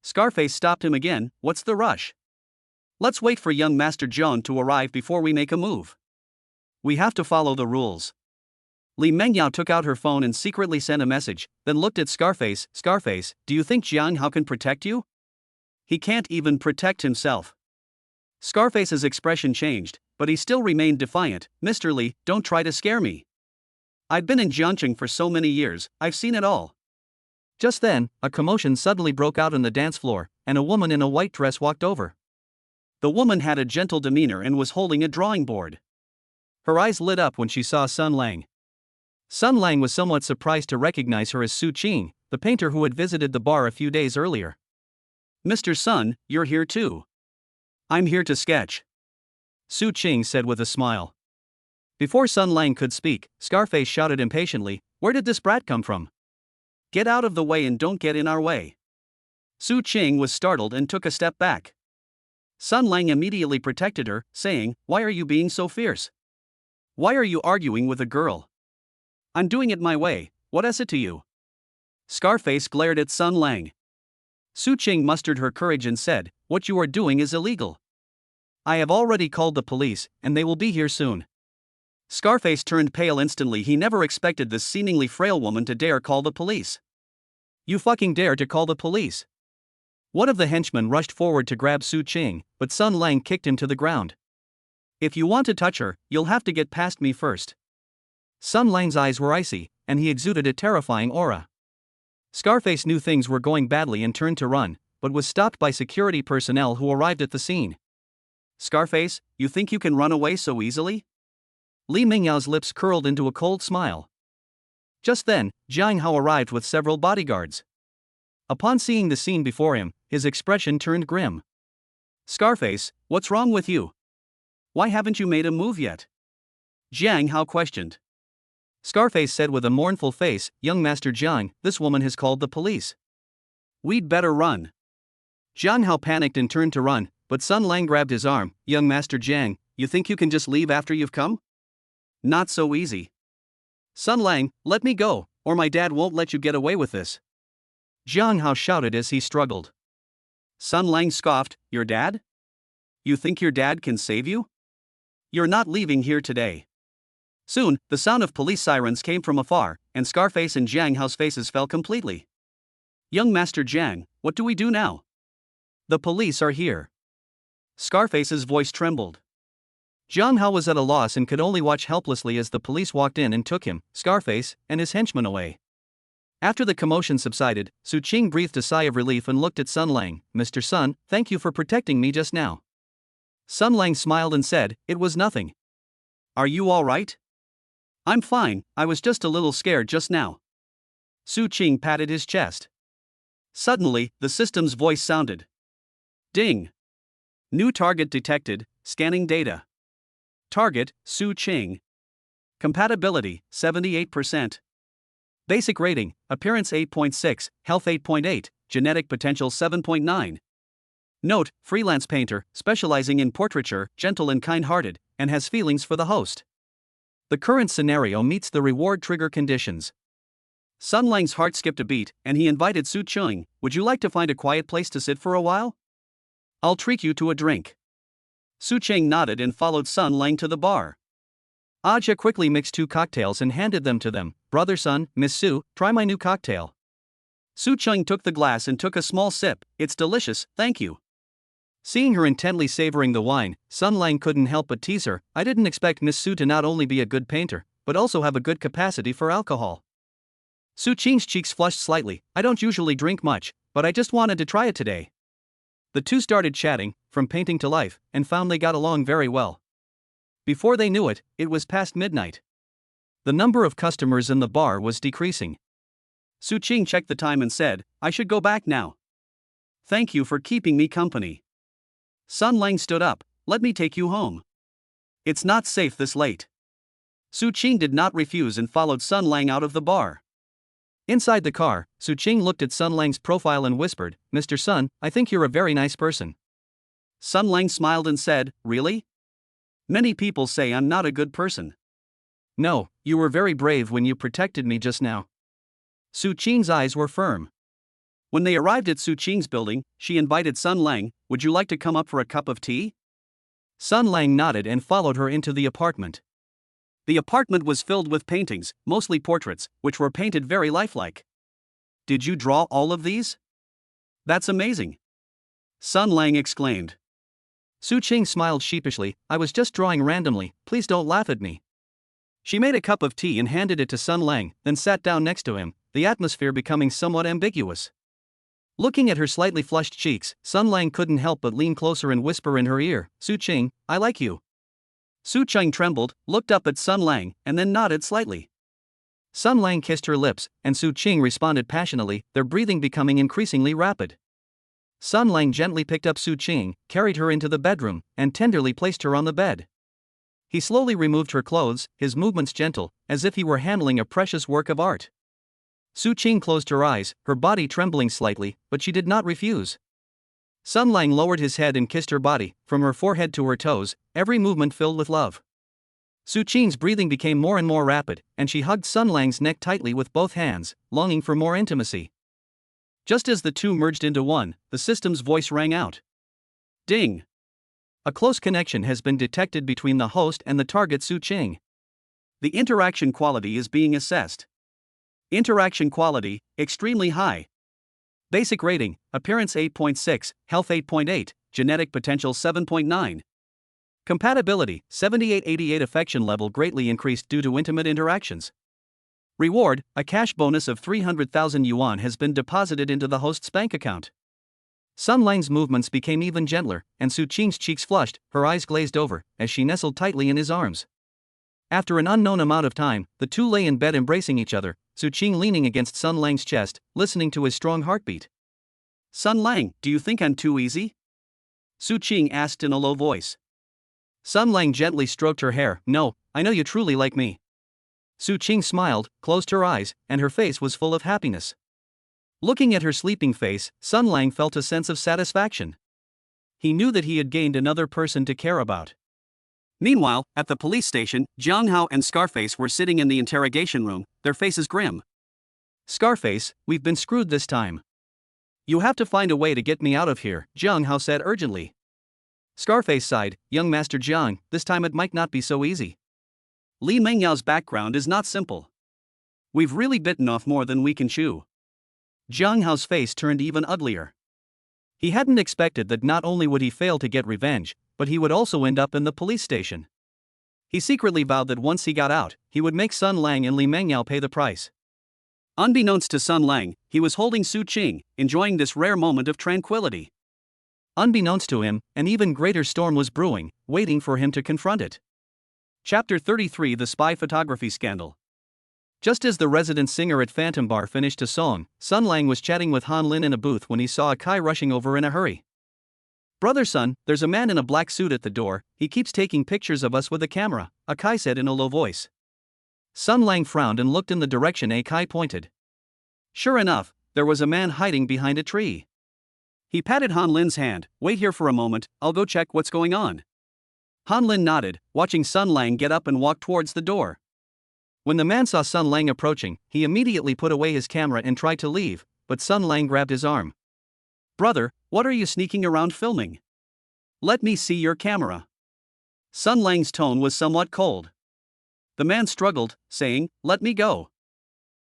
Scarface stopped him again. What's the rush? Let's wait for young Master John to arrive before we make a move. We have to follow the rules. Li Mengyao took out her phone and secretly sent a message, then looked at Scarface. Scarface, do you think Jiang Hao can protect you? He can't even protect himself. Scarface's expression changed, but he still remained defiant. Mr. Li, don't try to scare me. I've been in Jiangcheng for so many years, I've seen it all. Just then, a commotion suddenly broke out on the dance floor, and a woman in a white dress walked over. The woman had a gentle demeanor and was holding a drawing board. Her eyes lit up when she saw Sun Lang. Sun Lang was somewhat surprised to recognize her as Su Qing, the painter who had visited the bar a few days earlier. Mr. Sun, you're here too. I'm here to sketch, Su Qing said with a smile. Before Sun Lang could speak, Scarface shouted impatiently, Where did this brat come from? Get out of the way and don't get in our way. Su Qing was startled and took a step back. Sun Lang immediately protected her, saying, Why are you being so fierce? Why are you arguing with a girl? I'm doing it my way, what is it to you? Scarface glared at Sun Lang. Su Qing mustered her courage and said, What you are doing is illegal. I have already called the police, and they will be here soon. Scarface turned pale instantly. He never expected this seemingly frail woman to dare call the police. You fucking dare to call the police? One of the henchmen rushed forward to grab Su Qing, but Sun Lang kicked him to the ground. If you want to touch her, you'll have to get past me first. Sun Lang's eyes were icy, and he exuded a terrifying aura. Scarface knew things were going badly and turned to run, but was stopped by security personnel who arrived at the scene. Scarface, you think you can run away so easily? Li Mingyao's lips curled into a cold smile. Just then, Jiang Hao arrived with several bodyguards. Upon seeing the scene before him, his expression turned grim. Scarface, what's wrong with you? Why haven't you made a move yet? Jiang Hao questioned. Scarface said with a mournful face, Young Master Jiang, this woman has called the police. We'd better run. Jiang Hao panicked and turned to run, but Sun Lang grabbed his arm. Young Master Jiang, you think you can just leave after you've come? Not so easy. Sun Lang, let me go, or my dad won't let you get away with this. Jiang Hao shouted as he struggled. Sun Lang scoffed, your dad? You think your dad can save you? You're not leaving here today. Soon, the sound of police sirens came from afar, and Scarface and Jiang Hao's faces fell completely. Young Master Jiang, what do we do now? The police are here. Scarface's voice trembled. Jiang Hao was at a loss and could only watch helplessly as the police walked in and took him, Scarface, and his henchmen away. After the commotion subsided, Su Qing breathed a sigh of relief and looked at Sun Lang. Mr. Sun, thank you for protecting me just now. Sun Lang smiled and said, it was nothing. Are you all right? I'm fine, I was just a little scared just now. Su Qing patted his chest. Suddenly, the system's voice sounded. Ding! New target detected, scanning data. Target, Su Qing. Compatibility, 78%. Basic rating, appearance 8.6, health 8.8, genetic potential 7.9. Note, freelance painter, specializing in portraiture, gentle and kind-hearted, and has feelings for the host. The current scenario meets the reward trigger conditions. Sun Lang's heart skipped a beat, and he invited Su Qing, would you like to find a quiet place to sit for a while? I'll treat you to a drink. Su Qing nodded and followed Sun Lang to the bar. Aja quickly mixed 2 cocktails and handed them to them. Brother Sun, Miss Su, try my new cocktail. Su Qing took the glass and took a small sip. It's delicious, thank you. Seeing her intently savoring the wine, Sun Lang couldn't help but tease her. I didn't expect Miss Su to not only be a good painter, but also have a good capacity for alcohol. Su Qing's cheeks flushed slightly. I don't usually drink much, but I just wanted to try it today. The two started chatting, from painting to life, and found they got along very well. Before they knew it, it was past midnight. The number of customers in the bar was decreasing. Su Qing checked the time and said, I should go back now. Thank you for keeping me company. Sun Lang stood up, let me take you home. It's not safe this late. Su Qing did not refuse and followed Sun Lang out of the bar. Inside the car, Su Qing looked at Sun Lang's profile and whispered, Mr. Sun, I think you're a very nice person. Sun Lang smiled and said, really? Many people say I'm not a good person. No, you were very brave when you protected me just now. Su Qing's eyes were firm. When they arrived at Su Qing's building, she invited Sun Lang, would you like to come up for a cup of tea? Sun Lang nodded and followed her into the apartment. The apartment was filled with paintings, mostly portraits, which were painted very lifelike. Did you draw all of these? That's amazing. Sun Lang exclaimed. Su Qing smiled sheepishly, I was just drawing randomly, please don't laugh at me. She made a cup of tea and handed it to Sun Lang, then sat down next to him, the atmosphere becoming somewhat ambiguous. Looking at her slightly flushed cheeks, Sun Lang couldn't help but lean closer and whisper in her ear, Su Qing, I like you. Su Qing trembled, looked up at Sun Lang, and then nodded slightly. Sun Lang kissed her lips, and Su Qing responded passionately, their breathing becoming increasingly rapid. Sun Lang gently picked up Su Qing, carried her into the bedroom, and tenderly placed her on the bed. He slowly removed her clothes, his movements gentle, as if he were handling a precious work of art. Su Qing closed her eyes, her body trembling slightly, but she did not refuse. Sun Lang lowered his head and kissed her body, from her forehead to her toes, every movement filled with love. Su Qing's breathing became more and more rapid, and she hugged Sun Lang's neck tightly with both hands, longing for more intimacy. Just as the two merged into one, the system's voice rang out. Ding! A close connection has been detected between the host and the target Su Qing. The interaction quality is being assessed. Interaction quality, extremely high. Basic rating, appearance 8.6, health 8.8, genetic potential 7.9. Compatibility, 78-88 affection level greatly increased due to intimate interactions. Reward, a cash bonus of 300,000 yuan has been deposited into the host's bank account. Sun Lang's movements became even gentler, and Su Qing's cheeks flushed, her eyes glazed over, as she nestled tightly in his arms. After an unknown amount of time, the two lay in bed embracing each other, Su Qing leaning against Sun Lang's chest, listening to his strong heartbeat. Sun Lang, do you think I'm too easy? Su Qing asked in a low voice. Sun Lang gently stroked her hair, no, I know you truly like me. Su Qing smiled, closed her eyes, and her face was full of happiness. Looking at her sleeping face, Sun Lang felt a sense of satisfaction. He knew that he had gained another person to care about. Meanwhile, at the police station, Jiang Hao and Scarface were sitting in the interrogation room, their faces grim. Scarface, we've been screwed this time. You have to find a way to get me out of here, Jiang Hao said urgently. Scarface sighed, young Master Jiang, this time it might not be so easy. Li Mengyao's background is not simple. We've really bitten off more than we can chew. Jiang Hao's face turned even uglier. He hadn't expected that not only would he fail to get revenge, but he would also end up in the police station. He secretly vowed that once he got out, he would make Sun Lang and Li Mengyao pay the price. Unbeknownst to Sun Lang, he was holding Su Qing, enjoying this rare moment of tranquility. Unbeknownst to him, an even greater storm was brewing, waiting for him to confront it. Chapter 33: The Spy Photography Scandal. Just as the resident singer at Phantom Bar finished a song, Sun Lang was chatting with Han Lin in a booth when he saw Kai rushing over in a hurry. Brother Sun, there's a man in a black suit at the door, he keeps taking pictures of us with a camera, Kai said in a low voice. Sun Lang frowned and looked in the direction Kai pointed. Sure enough, there was a man hiding behind a tree. He patted Han Lin's hand. Wait here for a moment, I'll go check what's going on. Han Lin nodded, watching Sun Lang get up and walk towards the door. When the man saw Sun Lang approaching, he immediately put away his camera and tried to leave, but Sun Lang grabbed his arm. Brother, what are you sneaking around filming? Let me see your camera. Sun Lang's tone was somewhat cold. The man struggled, saying, let me go.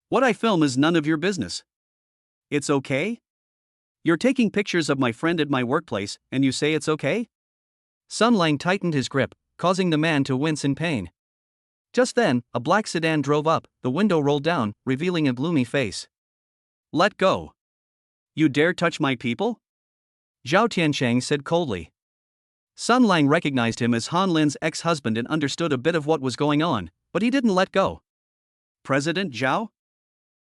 What I film is none of your business. It's okay? You're taking pictures of my friend at my workplace, and you say it's okay? Sun Lang tightened his grip, causing the man to wince in pain. Just then, a black sedan drove up, the window rolled down, revealing a gloomy face. Let go. You dare touch my people? Zhao Tiancheng said coldly. Sun Lang recognized him as Han Lin's ex-husband and understood a bit of what was going on, but he didn't let go. President Zhao?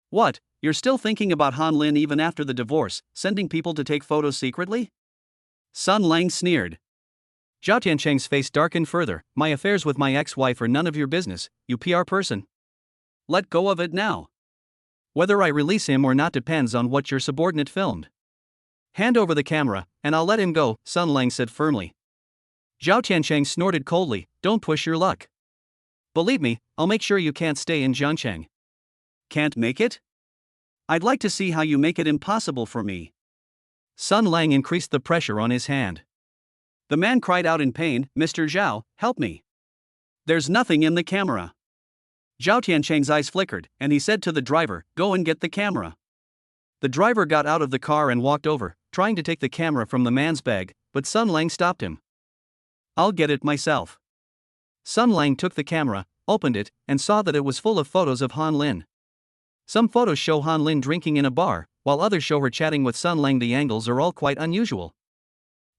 What, you're still thinking about Han Lin even after the divorce, sending people to take photos secretly? Sun Lang sneered. Zhao Tiancheng's face darkened further. My affairs with my ex-wife are none of your business, you PR person. Let go of it now. Whether I release him or not depends on what your subordinate filmed. Hand over the camera, and I'll let him go, Sun Lang said firmly. Zhao Tiancheng snorted coldly, don't push your luck. Believe me, I'll make sure you can't stay in Jiangcheng. Can't make it? I'd like to see how you make it impossible for me. Sun Lang increased the pressure on his hand. The man cried out in pain, Mr. Zhao, help me. There's nothing in the camera. Zhao Tiancheng's eyes flickered, and he said to the driver, go and get the camera. The driver got out of the car and walked over, trying to take the camera from the man's bag, but Sun Lang stopped him. I'll get it myself. Sun Lang took the camera, opened it, and saw that it was full of photos of Han Lin. Some photos show Han Lin drinking in a bar, while others show her chatting with Sun Lang. The angles are all quite unusual.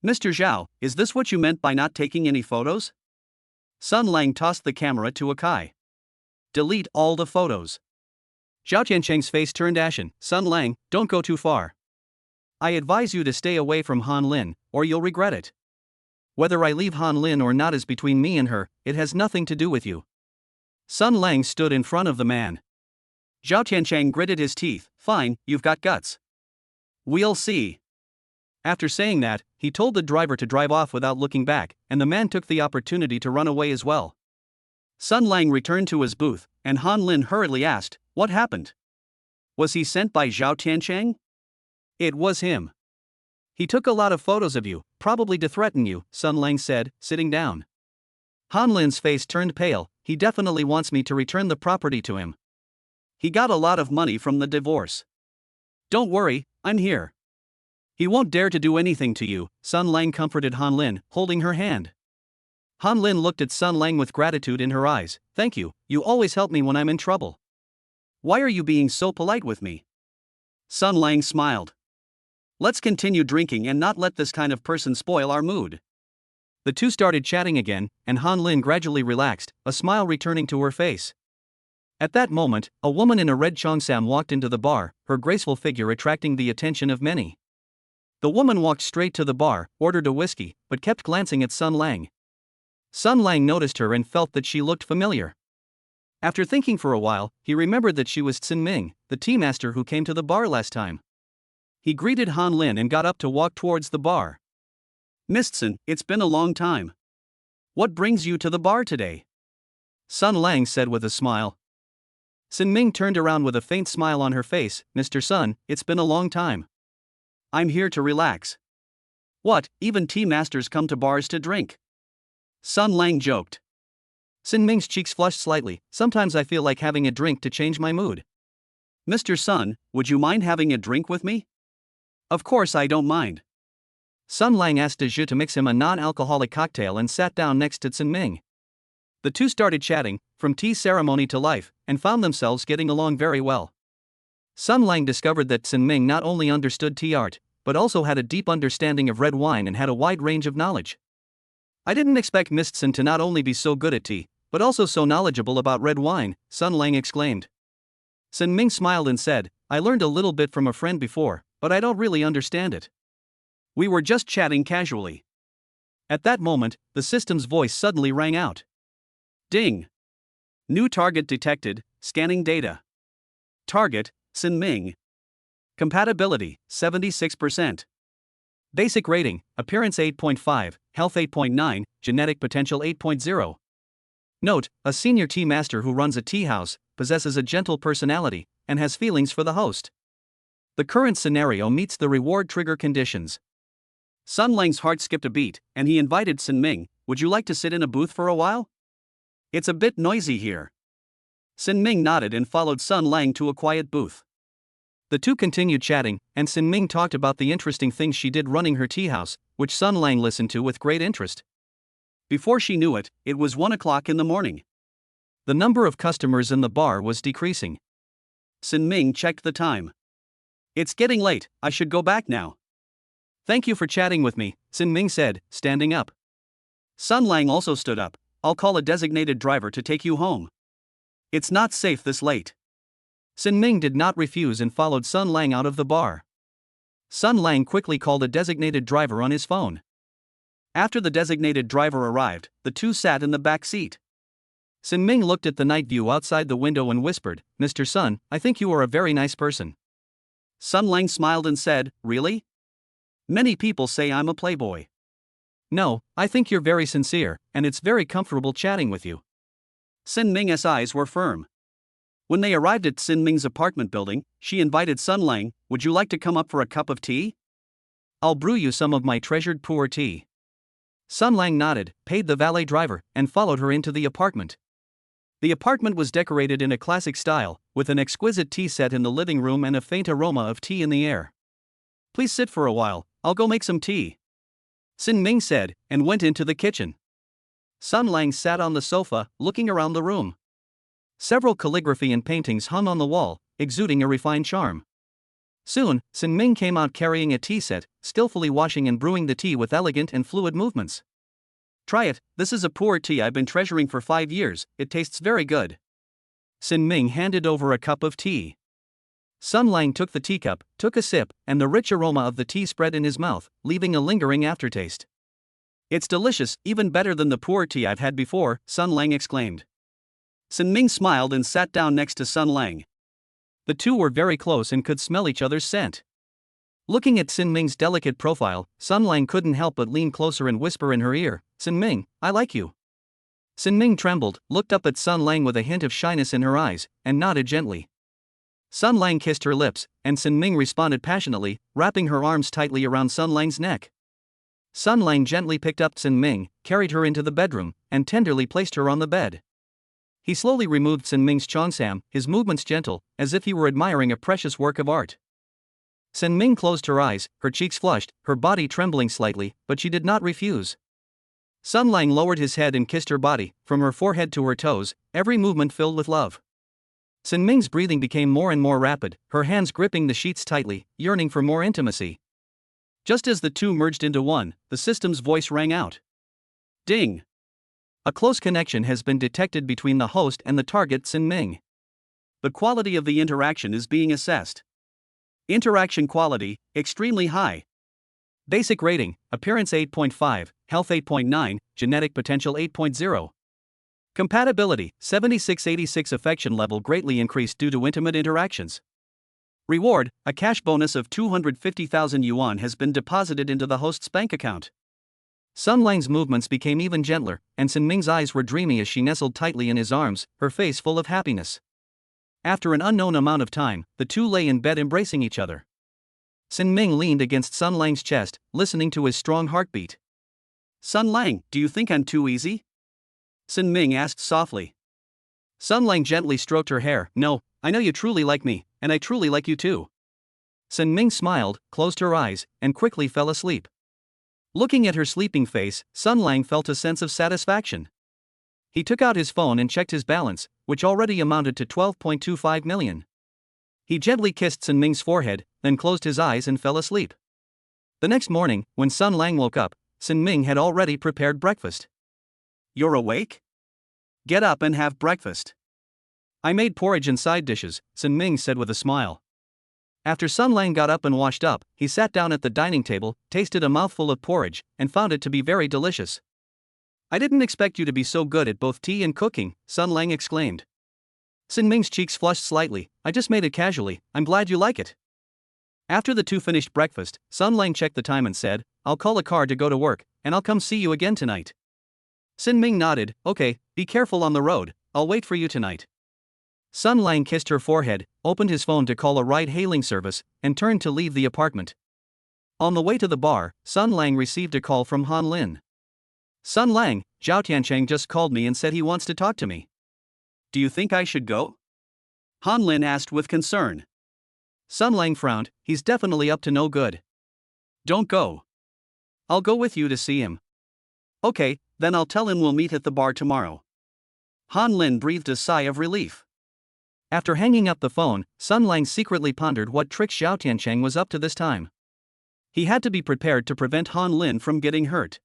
Mr. Zhao, is this what you meant by not taking any photos? Sun Lang tossed the camera to Kai. Delete all the photos. Zhao Tiancheng's face turned ashen. Sun Lang, don't go too far. I advise you to stay away from Han Lin, or you'll regret it. Whether I leave Han Lin or not is between me and her, it has nothing to do with you. Sun Lang stood in front of the man. Zhao Tiancheng gritted his teeth. Fine, you've got guts. We'll see. After saying that, he told the driver to drive off without looking back, and the man took the opportunity to run away as well. Sun Lang returned to his booth, and Han Lin hurriedly asked, what happened? Was he sent by Zhao Tiancheng? It was him. He took a lot of photos of you, probably to threaten you, Sun Lang said, sitting down. Han Lin's face turned pale. He definitely wants me to return the property to him. He got a lot of money from the divorce. Don't worry, I'm here. He won't dare to do anything to you, Sun Lang comforted Han Lin, holding her hand. Han Lin looked at Sun Lang with gratitude in her eyes. Thank you, you always help me when I'm in trouble. Why are you being so polite with me? Sun Lang smiled. Let's continue drinking and not let this kind of person spoil our mood. The two started chatting again, and Han Lin gradually relaxed, a smile returning to her face. At that moment, a woman in a red cheongsam walked into the bar, her graceful figure attracting the attention of many. The woman walked straight to the bar, ordered a whiskey, but kept glancing at Sun Lang. Sun Lang noticed her and felt that she looked familiar. After thinking for a while, he remembered that she was Xin Ming, the tea master who came to the bar last time. He greeted Han Lin and got up to walk towards the bar. Miss Xin, it's been a long time. What brings you to the bar today? Sun Lang said with a smile. Xin Ming turned around with a faint smile on her face. Mr. Sun, it's been a long time. I'm here to relax. What, even tea masters come to bars to drink? Sun Lang joked. Sin Ming's cheeks flushed slightly. Sometimes I feel like having a drink to change my mood. Mr. Sun, would you mind having a drink with me? Of course I don't mind. Sun Lang asked De Zhi to mix him a non-alcoholic cocktail and sat down next to Sin Ming. The two started chatting, from tea ceremony to life, and found themselves getting along very well. Sun Lang discovered that Sin Ming not only understood tea art, but also had a deep understanding of red wine and had a wide range of knowledge. I didn't expect Miss Sin to not only be so good at tea, but also so knowledgeable about red wine, Sun Lang exclaimed. Sin Ming smiled and said, I learned a little bit from a friend before, but I don't really understand it. We were just chatting casually. At that moment, the system's voice suddenly rang out. Ding! New target detected, scanning data. Target, Sin Ming. Compatibility, 76%. Basic rating, appearance 8.5, health 8.9, genetic potential 8.0. Note, a senior tea master who runs a tea house, possesses a gentle personality, and has feelings for the host. The current scenario meets the reward trigger conditions. Sun Lang's heart skipped a beat, and he invited Sin Ming, would you like to sit in a booth for a while? It's a bit noisy here. Sin Ming nodded and followed Sun Lang to a quiet booth. The two continued chatting, and Sin Ming talked about the interesting things she did running her tea house, which Sun Lang listened to with great interest. Before she knew it, it was 1 o'clock in the morning. The number of customers in the bar was decreasing. Sin Ming checked the time. It's getting late, I should go back now. Thank you for chatting with me, Sin Ming said, standing up. Sun Lang also stood up. I'll call a designated driver to take you home. It's not safe this late. Sin Ming did not refuse and followed Sun Lang out of the bar. Sun Lang quickly called a designated driver on his phone. After the designated driver arrived, the two sat in the back seat. Sin Ming looked at the night view outside the window and whispered, Mr. Sun, I think you are a very nice person. Sun Lang smiled and said, really? Many people say I'm a playboy. No, I think you're very sincere, and it's very comfortable chatting with you. Sin Ming's eyes were firm. When they arrived at Sin Ming's apartment building, she invited Sun Lang, would you like to come up for a cup of tea? I'll brew you some of my treasured pu'er tea. Sun Lang nodded, paid the valet driver, and followed her into the apartment. The apartment was decorated in a classic style, with an exquisite tea set in the living room and a faint aroma of tea in the air. Please sit for a while, I'll go make some tea, Sin Ming said, and went into the kitchen. Sun Lang sat on the sofa, looking around the room. Several calligraphy and paintings hung on the wall, exuding a refined charm. Soon, Sin Ming came out carrying a tea set, skillfully washing and brewing the tea with elegant and fluid movements. Try it, this is a pu'er tea I've been treasuring for 5 years, it tastes very good. Sin Ming handed over a cup of tea. Sun Lang took the teacup, took a sip, and the rich aroma of the tea spread in his mouth, leaving a lingering aftertaste. It's delicious, even better than the pu'er tea I've had before, Sun Lang exclaimed. Sin Ming smiled and sat down next to Sun Lang. The two were very close and could smell each other's scent. Looking at Sin Ming's delicate profile, Sun Lang couldn't help but lean closer and whisper in her ear, Sin Ming, I like you. Sin Ming trembled, looked up at Sun Lang with a hint of shyness in her eyes, and nodded gently. Sun Lang kissed her lips, and Sin Ming responded passionately, wrapping her arms tightly around Sun Lang's neck. Sun Lang gently picked up Sin Ming, carried her into the bedroom, and tenderly placed her on the bed. He slowly removed Sin Ming's cheongsam, his movements gentle, as if he were admiring a precious work of art. Sin Ming closed her eyes, her cheeks flushed, her body trembling slightly, but she did not refuse. Sun Lang lowered his head and kissed her body, from her forehead to her toes, every movement filled with love. Sin Ming's breathing became more and more rapid, her hands gripping the sheets tightly, yearning for more intimacy. Just as the two merged into one, the system's voice rang out. Ding! A close connection has been detected between the host and the target Sin Ming. The quality of the interaction is being assessed. Interaction quality, extremely high. Basic rating, appearance 8.5, health 8.9, genetic potential 8.0. Compatibility, 76-86 affection level greatly increased due to intimate interactions. Reward, a cash bonus of 250,000 yuan has been deposited into the host's bank account. Sun Lang's movements became even gentler, and Sin Ming's eyes were dreamy as she nestled tightly in his arms, her face full of happiness. After an unknown amount of time, the two lay in bed embracing each other. Sin Ming leaned against Sun Lang's chest, listening to his strong heartbeat. Sun Lang, do you think I'm too easy? Sin Ming asked softly. Sun Lang gently stroked her hair. No, I know you truly like me, and I truly like you too. Sin Ming smiled, closed her eyes, and quickly fell asleep. Looking at her sleeping face, Sun Lang felt a sense of satisfaction. He took out his phone and checked his balance, which already amounted to 12.25 million. He gently kissed Sin Ming's forehead, then closed his eyes and fell asleep. The next morning, when Sun Lang woke up, Sin Ming had already prepared breakfast. You're awake? Get up and have breakfast. I made porridge and side dishes, Sin Ming said with a smile. After Sun Lang got up and washed up, he sat down at the dining table, tasted a mouthful of porridge, and found it to be very delicious. I didn't expect you to be so good at both tea and cooking, Sun Lang exclaimed. Sin Ming's cheeks flushed slightly. I just made it casually, I'm glad you like it. After the two finished breakfast, Sun Lang checked the time and said, I'll call a car to go to work, and I'll come see you again tonight. Sin Ming nodded. Okay, be careful on the road, I'll wait for you tonight. Sun Lang kissed her forehead, opened his phone to call a ride-hailing service, and turned to leave the apartment. On the way to the bar, Sun Lang received a call from Han Lin. Sun Lang, Zhao Tiancheng just called me and said he wants to talk to me. Do you think I should go? Han Lin asked with concern. Sun Lang frowned. He's definitely up to no good. Don't go. I'll go with you to see him. Okay, then I'll tell him we'll meet at the bar tomorrow. Han Lin breathed a sigh of relief. After hanging up the phone, Sun Lang secretly pondered what trick Zhao Tiancheng was up to this time. He had to be prepared to prevent Han Lin from getting hurt.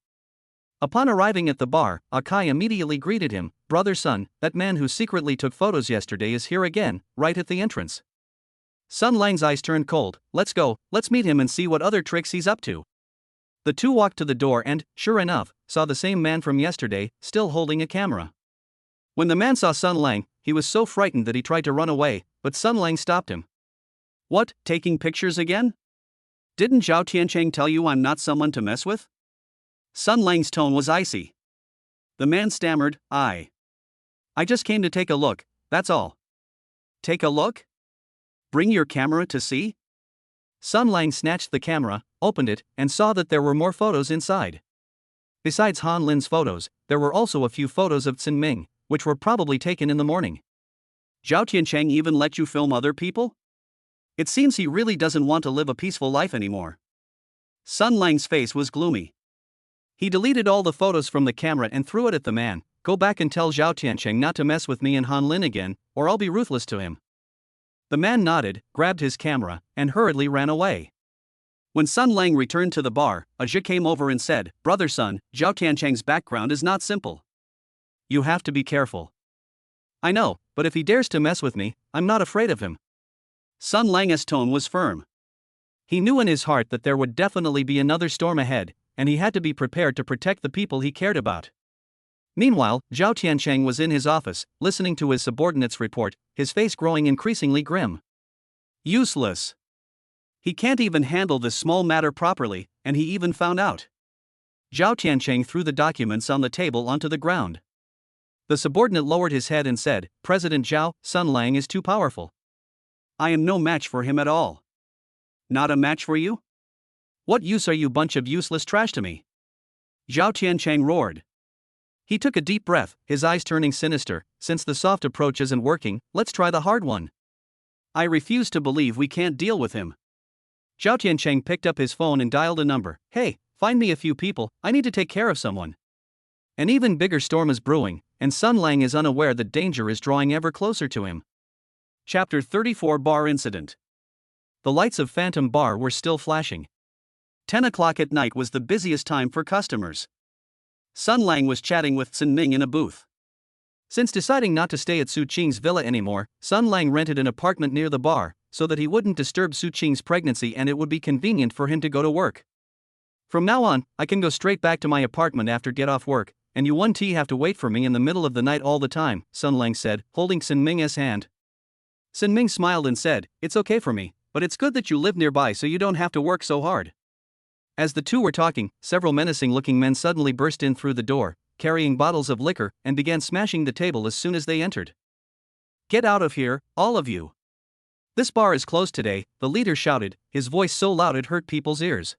Upon arriving at the bar, Akai immediately greeted him. Brother Sun, that man who secretly took photos yesterday is here again, right at the entrance. Sun Lang's eyes turned cold. Let's go, let's meet him and see what other tricks he's up to. The two walked to the door and, sure enough, saw the same man from yesterday, still holding a camera. When the man saw Sun Lang, he was so frightened that he tried to run away, but Sun Lang stopped him. What, taking pictures again? Didn't Zhao Tiancheng tell you I'm not someone to mess with? Sun Lang's tone was icy. The man stammered, I just came to take a look, that's all. Take a look? Bring your camera to see? Sun Lang snatched the camera, opened it, and saw that there were more photos inside. Besides Han Lin's photos, there were also a few photos of Sin Ming, which were probably taken in the morning. Zhao Tiancheng even let you film other people? It seems he really doesn't want to live a peaceful life anymore. Sun Lang's face was gloomy. He deleted all the photos from the camera and threw it at the man. Go back and tell Zhao Tiancheng not to mess with me and Han Lin again, or I'll be ruthless to him. The man nodded, grabbed his camera, and hurriedly ran away. When Sun Lang returned to the bar, Aja came over and said, Brother Sun, Zhao Tiancheng's background is not simple. You have to be careful. I know, but if he dares to mess with me, I'm not afraid of him. Sun Lang's tone was firm. He knew in his heart that there would definitely be another storm ahead, and he had to be prepared to protect the people he cared about. Meanwhile, Zhao Tiancheng was in his office, listening to his subordinate's report, his face growing increasingly grim. Useless. He can't even handle this small matter properly, and he even found out. Zhao Tiancheng threw the documents on the table onto the ground. The subordinate lowered his head and said, President Zhao, Sun Lang is too powerful. I am no match for him at all. Not a match for you? What use are you, bunch of useless trash, to me? Zhao Tiancheng roared. He took a deep breath, his eyes turning sinister. Since the soft approach isn't working, let's try the hard one. I refuse to believe we can't deal with him. Zhao Tiancheng picked up his phone and dialed a number. Hey, find me a few people, I need to take care of someone. An even bigger storm is brewing, and Sun Lang is unaware that danger is drawing ever closer to him. Chapter 34 Bar Incident. The lights of Phantom Bar were still flashing. 10 o'clock at night was the busiest time for customers. Sun Lang was chatting with Sin Ming in a booth. Since deciding not to stay at Su Qing's villa anymore, Sun Lang rented an apartment near the bar, so that he wouldn't disturb Su Qing's pregnancy and it would be convenient for him to go to work. From now on, I can go straight back to my apartment after get off work, and you 1T have to wait for me in the middle of the night all the time, Sun Lang said, holding Sin Ming's hand. Sin Ming smiled and said, It's okay for me, but it's good that you live nearby so you don't have to work so hard. As the two were talking, several menacing-looking men suddenly burst in through the door, carrying bottles of liquor, and began smashing the table as soon as they entered. Get out of here, all of you. "This bar is closed today," the leader shouted, his voice so loud it hurt people's ears.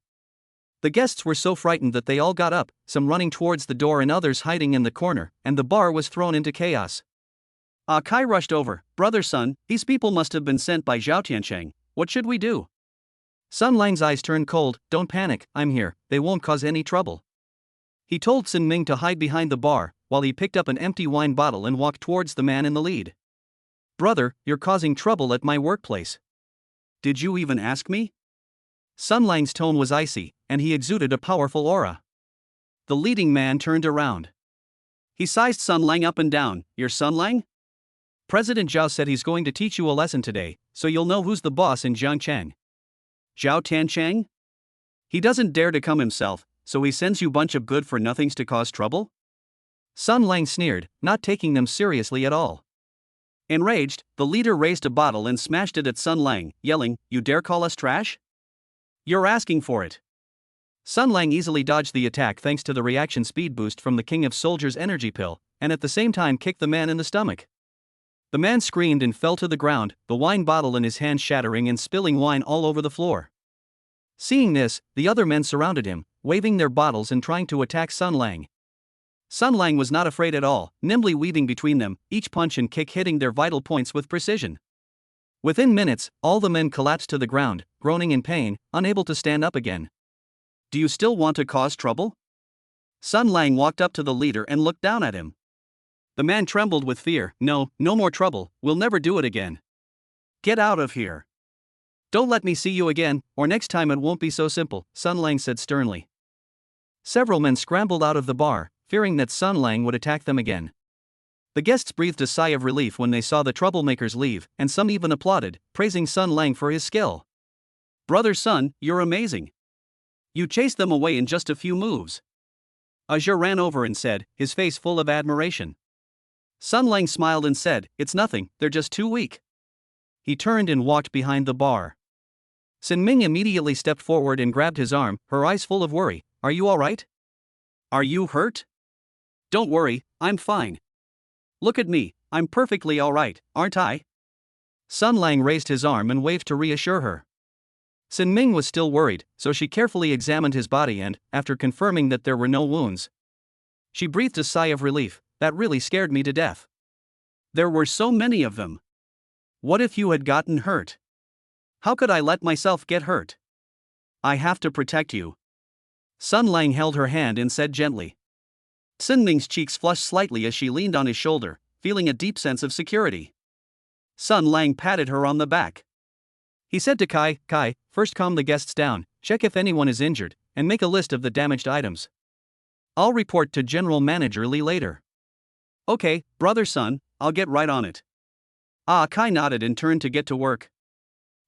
The guests were so frightened that they all got up, some running towards the door and others hiding in the corner, and the bar was thrown into chaos. Kai rushed over. "Brother Sun, these people must have been sent by Zhao Tiancheng. What should we do?" Sun Lang's eyes turned cold. "Don't panic, I'm here, they won't cause any trouble." He told Sin Ming to hide behind the bar, while he picked up an empty wine bottle and walked towards the man in the lead. "Brother, you're causing trouble at my workplace." "Did you even ask me?" Sun Lang's tone was icy, and he exuded a powerful aura. The leading man turned around. He sized Sun Lang up and down. "You're Sun Lang? President Zhao said he's going to teach you a lesson today, so you'll know who's the boss in Jiangcheng." "Zhao Tiancheng? He doesn't dare to come himself, so he sends you bunch of good-for-nothings to cause trouble?" Sun Lang sneered, not taking them seriously at all. Enraged, the leader raised a bottle and smashed it at Sun Lang, yelling, "You dare call us trash? You're asking for it." Sun Lang easily dodged the attack thanks to the reaction speed boost from the King of Soldiers energy pill, and at the same time kicked the man in the stomach. The man screamed and fell to the ground, the wine bottle in his hand shattering and spilling wine all over the floor. Seeing this, the other men surrounded him, waving their bottles and trying to attack Sun Lang. Sun Lang was not afraid at all, nimbly weaving between them, each punch and kick hitting their vital points with precision. Within minutes, all the men collapsed to the ground, groaning in pain, unable to stand up again. "Do you still want to cause trouble?" Sun Lang walked up to the leader and looked down at him. The man trembled with fear. No more trouble, we'll never do it again. Get out of here. Don't let me see you again, or next time it won't be so simple, Sun Lang said sternly. Several men scrambled out of the bar, fearing that Sun Lang would attack them again. The guests breathed a sigh of relief when they saw the troublemakers leave, and some even applauded, praising Sun Lang for his skill. "Brother Sun, you're amazing. You chased them away in just a few moves." Azure ran over and said, his face full of admiration. Sun Lang smiled and said, "It's nothing, they're just too weak." He turned and walked behind the bar. Sin Ming immediately stepped forward and grabbed his arm, her eyes full of worry. "Are you all right? Are you hurt?" "Don't worry, I'm fine. Look at me, I'm perfectly all right, aren't I?" Sun Lang raised his arm and waved to reassure her. Sin Ming was still worried, so she carefully examined his body and, after confirming that there were no wounds, she breathed a sigh of relief. "That really scared me to death. There were so many of them. What if you had gotten hurt? How could I let myself get hurt? I have to protect you." Sun Lang held her hand and said gently. Sin Ming's cheeks flushed slightly as she leaned on his shoulder, feeling a deep sense of security. Sun Lang patted her on the back. He said to Kai, "First calm the guests down, check if anyone is injured, and make a list of the damaged items. I'll report to General Manager Li later." "Okay, Brother Sun, I'll get right on it." Kai nodded and turned to get to work.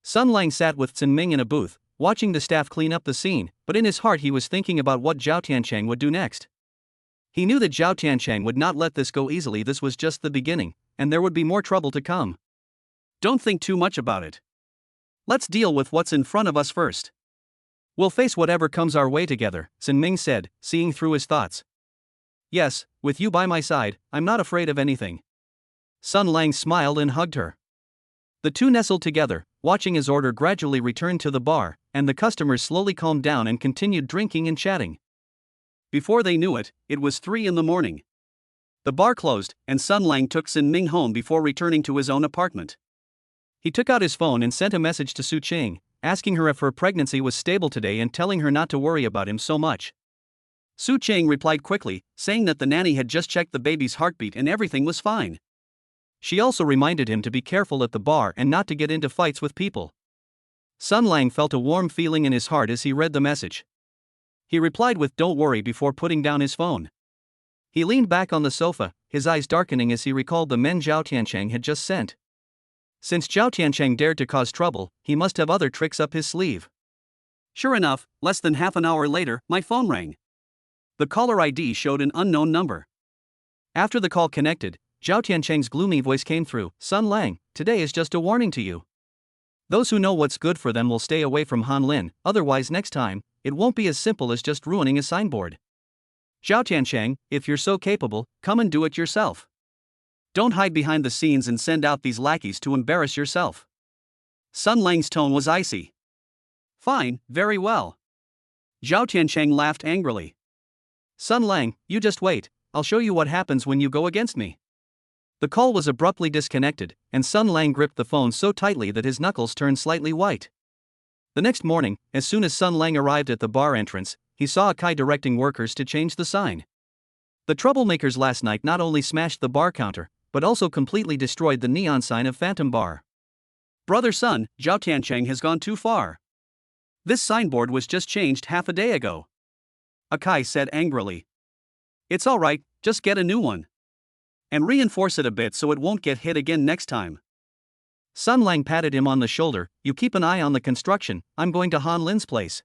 Sun Lang sat with Sin Ming in a booth, watching the staff clean up the scene, but in his heart he was thinking about what Zhao Tiancheng would do next. He knew that Zhao Tiancheng would not let this go easily. This was just the beginning, and there would be more trouble to come. "Don't think too much about it. Let's deal with what's in front of us first." "We'll face whatever comes our way together," Sin Ming said, seeing through his thoughts. "Yes, with you by my side, I'm not afraid of anything." Sun Lang smiled and hugged her. The two nestled together, watching as order gradually returned to the bar, and the customers slowly calmed down and continued drinking and chatting. Before they knew it, it was 3 a.m. The bar closed, and Sun Lang took Sin Ming home before returning to his own apartment. He took out his phone and sent a message to Su Qing, asking her if her pregnancy was stable today and telling her not to worry about him so much. Su Qing replied quickly, saying that the nanny had just checked the baby's heartbeat and everything was fine. She also reminded him to be careful at the bar and not to get into fights with people. Sun Lang felt a warm feeling in his heart as he read the message. He replied with "Don't worry" before putting down his phone. He leaned back on the sofa, his eyes darkening as he recalled the men Zhao Tiancheng had just sent. Since Zhao Tiancheng dared to cause trouble, he must have other tricks up his sleeve. Sure enough, less than half an hour later, my phone rang. The caller ID showed an unknown number. After the call connected, Zhao Tiancheng's gloomy voice came through. "Sun Lang, today is just a warning to you. Those who know what's good for them will stay away from Han Lin, otherwise next time, it won't be as simple as just ruining a signboard. Zhao Tiancheng, if you're so capable, come and do it yourself. Don't hide behind the scenes and send out these lackeys to embarrass yourself." Sun Lang's tone was icy. Fine, very well. Zhao Tiancheng laughed angrily. Sun Lang, you just wait, I'll show you what happens when you go against me. The call was abruptly disconnected, and Sun Lang gripped the phone so tightly that his knuckles turned slightly white. The next morning, as soon as Sun Lang arrived at the bar entrance, he saw Akai directing workers to change the sign. The troublemakers last night not only smashed the bar counter, but also completely destroyed the neon sign of Phantom Bar. Brother Sun, Zhao Tiancheng has gone too far. This signboard was just changed half a day ago. Akai said angrily. It's alright, just get a new one. And reinforce it a bit so it won't get hit again next time. Sun Lang patted him on the shoulder. You keep an eye on the construction, I'm going to Han Lin's place.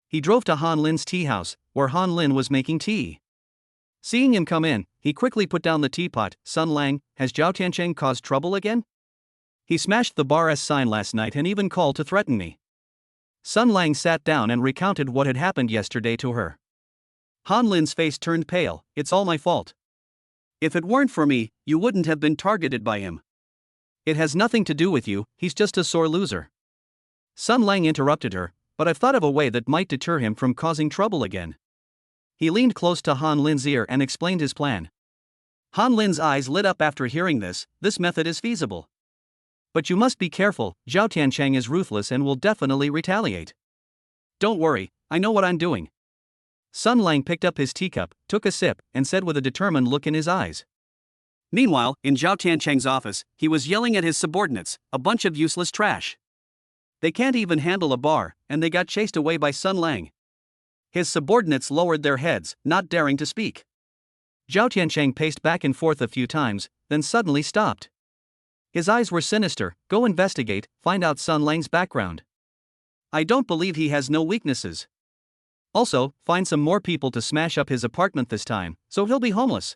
He drove to Han Lin's tea house, where Han Lin was making tea. Seeing him come in, he quickly put down the teapot. Sun Lang, has Zhao Tiancheng caused trouble again? He smashed the bar's sign last night and even called to threaten me. Sun Lang sat down and recounted what had happened yesterday to her. Han Lin's face turned pale. It's all my fault. If it weren't for me, you wouldn't have been targeted by him. It has nothing to do with you, he's just a sore loser. Sun Lang interrupted her, but I've thought of a way that might deter him from causing trouble again. He leaned close to Han Lin's ear and explained his plan. Han Lin's eyes lit up after hearing this. This method is feasible. But you must be careful, Zhao Tiancheng is ruthless and will definitely retaliate. Don't worry, I know what I'm doing. Sun Lang picked up his teacup, took a sip, and said with a determined look in his eyes. Meanwhile, in Zhao Tiancheng's office, he was yelling at his subordinates, a bunch of useless trash. They can't even handle a bar, and they got chased away by Sun Lang. His subordinates lowered their heads, not daring to speak. Zhao Tiancheng paced back and forth a few times, then suddenly stopped. His eyes were sinister. Go investigate, find out Sun Lang's background. I don't believe he has no weaknesses. Also, find some more people to smash up his apartment this time, so he'll be homeless.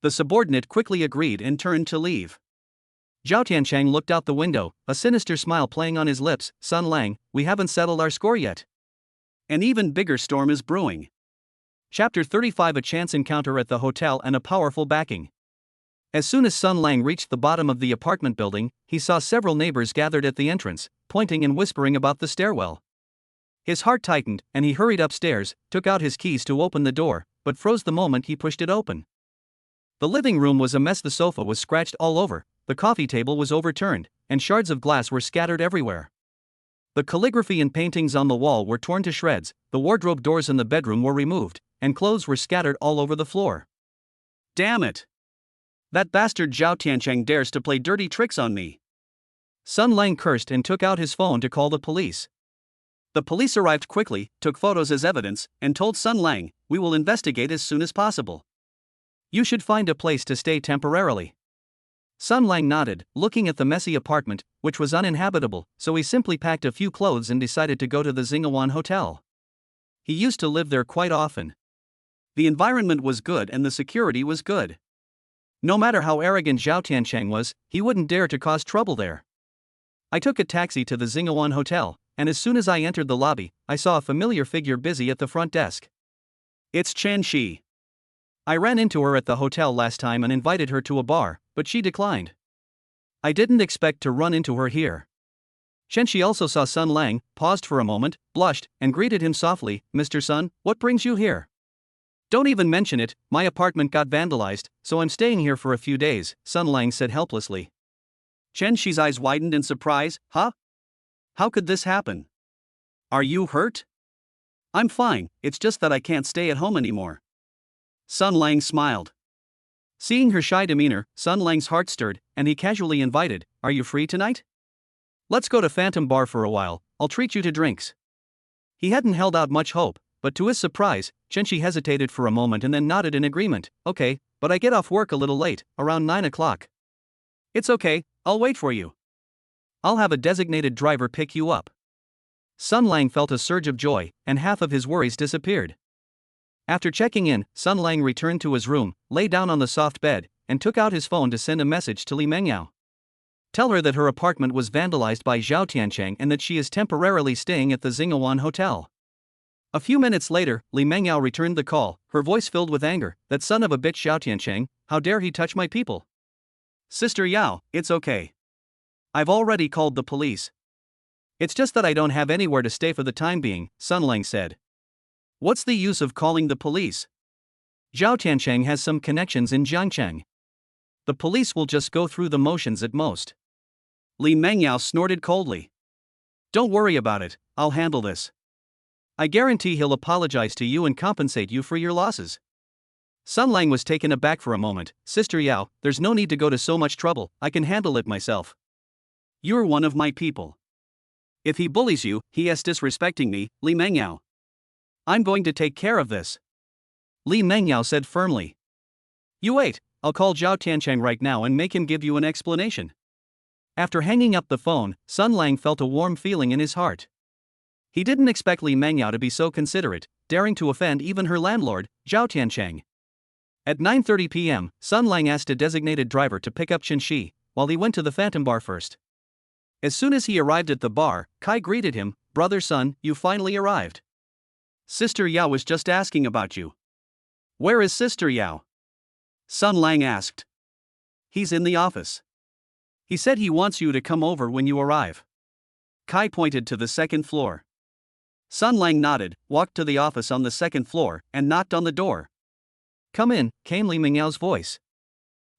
The subordinate quickly agreed and turned to leave. Zhao Tiancheng looked out the window, a sinister smile playing on his lips. Sun Lang, we haven't settled our score yet. An even bigger storm is brewing. Chapter 35 A chance encounter at the hotel and a powerful backing. As soon as Sun Lang reached the bottom of the apartment building, he saw several neighbors gathered at the entrance, pointing and whispering about the stairwell. His heart tightened, and he hurried upstairs, took out his keys to open the door, but froze the moment he pushed it open. The living room was a mess. The sofa was scratched all over, the coffee table was overturned, and shards of glass were scattered everywhere. The calligraphy and paintings on the wall were torn to shreds, the wardrobe doors in the bedroom were removed, and clothes were scattered all over the floor. Damn it! That bastard Zhao Tiancheng dares to play dirty tricks on me. Sun Lang cursed and took out his phone to call the police. The police arrived quickly, took photos as evidence, and told Sun Lang, we will investigate as soon as possible. You should find a place to stay temporarily. Sun Lang nodded, looking at the messy apartment, which was uninhabitable, so he simply packed a few clothes and decided to go to the Xingawan Hotel. He used to live there quite often. The environment was good and the security was good. No matter how arrogant Zhao Tiancheng was, he wouldn't dare to cause trouble there. I took a taxi to the Xingawan Hotel, and as soon as I entered the lobby, I saw a familiar figure busy at the front desk. It's Chen Shi. I ran into her at the hotel last time and invited her to a bar, but she declined. I didn't expect to run into her here. Chen Shi also saw Sun Lang, paused for a moment, blushed, and greeted him softly. Mr. Sun, what brings you here? Don't even mention it, my apartment got vandalized, so I'm staying here for a few days, Sun Lang said helplessly. Chen Shi's eyes widened in surprise. Huh? How could this happen? Are you hurt? I'm fine, it's just that I can't stay at home anymore. Sun Lang smiled. Seeing her shy demeanor, Sun Lang's heart stirred, and he casually invited, are you free tonight? Let's go to Phantom Bar for a while, I'll treat you to drinks. He hadn't held out much hope, but to his surprise, Chen Shi hesitated for a moment and then nodded in agreement. Okay, but I get off work a little late, around 9 o'clock. It's okay, I'll wait for you. I'll have a designated driver pick you up. Sun Lang felt a surge of joy, and half of his worries disappeared. After checking in, Sun Lang returned to his room, lay down on the soft bed, and took out his phone to send a message to Li Mengyao. Tell her that her apartment was vandalized by Zhao Tiancheng and that she is temporarily staying at the Xingawan Hotel. A few minutes later, Li Mengyao returned the call, her voice filled with anger. That son of a bitch Zhao Tiancheng, how dare he touch my people? Sister Yao, it's okay. I've already called the police. It's just that I don't have anywhere to stay for the time being, Sun Lang said. What's the use of calling the police? Zhao Tiancheng has some connections in Jiangcheng. The police will just go through the motions at most. Li Mengyao snorted coldly. Don't worry about it, I'll handle this. I guarantee he'll apologize to you and compensate you for your losses. Sun Lang was taken aback for a moment. Sister Yao, there's no need to go to so much trouble, I can handle it myself. You're one of my people. If he bullies you, he is disrespecting me, Li Mengyao. I'm going to take care of this. Li Mengyao said firmly. You wait, I'll call Zhao Tiancheng right now and make him give you an explanation. After hanging up the phone, Sun Lang felt a warm feeling in his heart. He didn't expect Li Mengyao to be so considerate, daring to offend even her landlord, Zhao Tiancheng. At 9:30 p.m., Sun Lang asked a designated driver to pick up Chen Shi, while he went to the Phantom Bar first. As soon as he arrived at the bar, Kai greeted him, Brother Sun, you finally arrived. Sister Yao was just asking about you. Where is Sister Yao? Sun Lang asked. He's in the office. He said he wants you to come over when you arrive. Kai pointed to the second floor. Sun Lang nodded, walked to the office on the second floor, and knocked on the door. Come in, came Li Mengyao voice.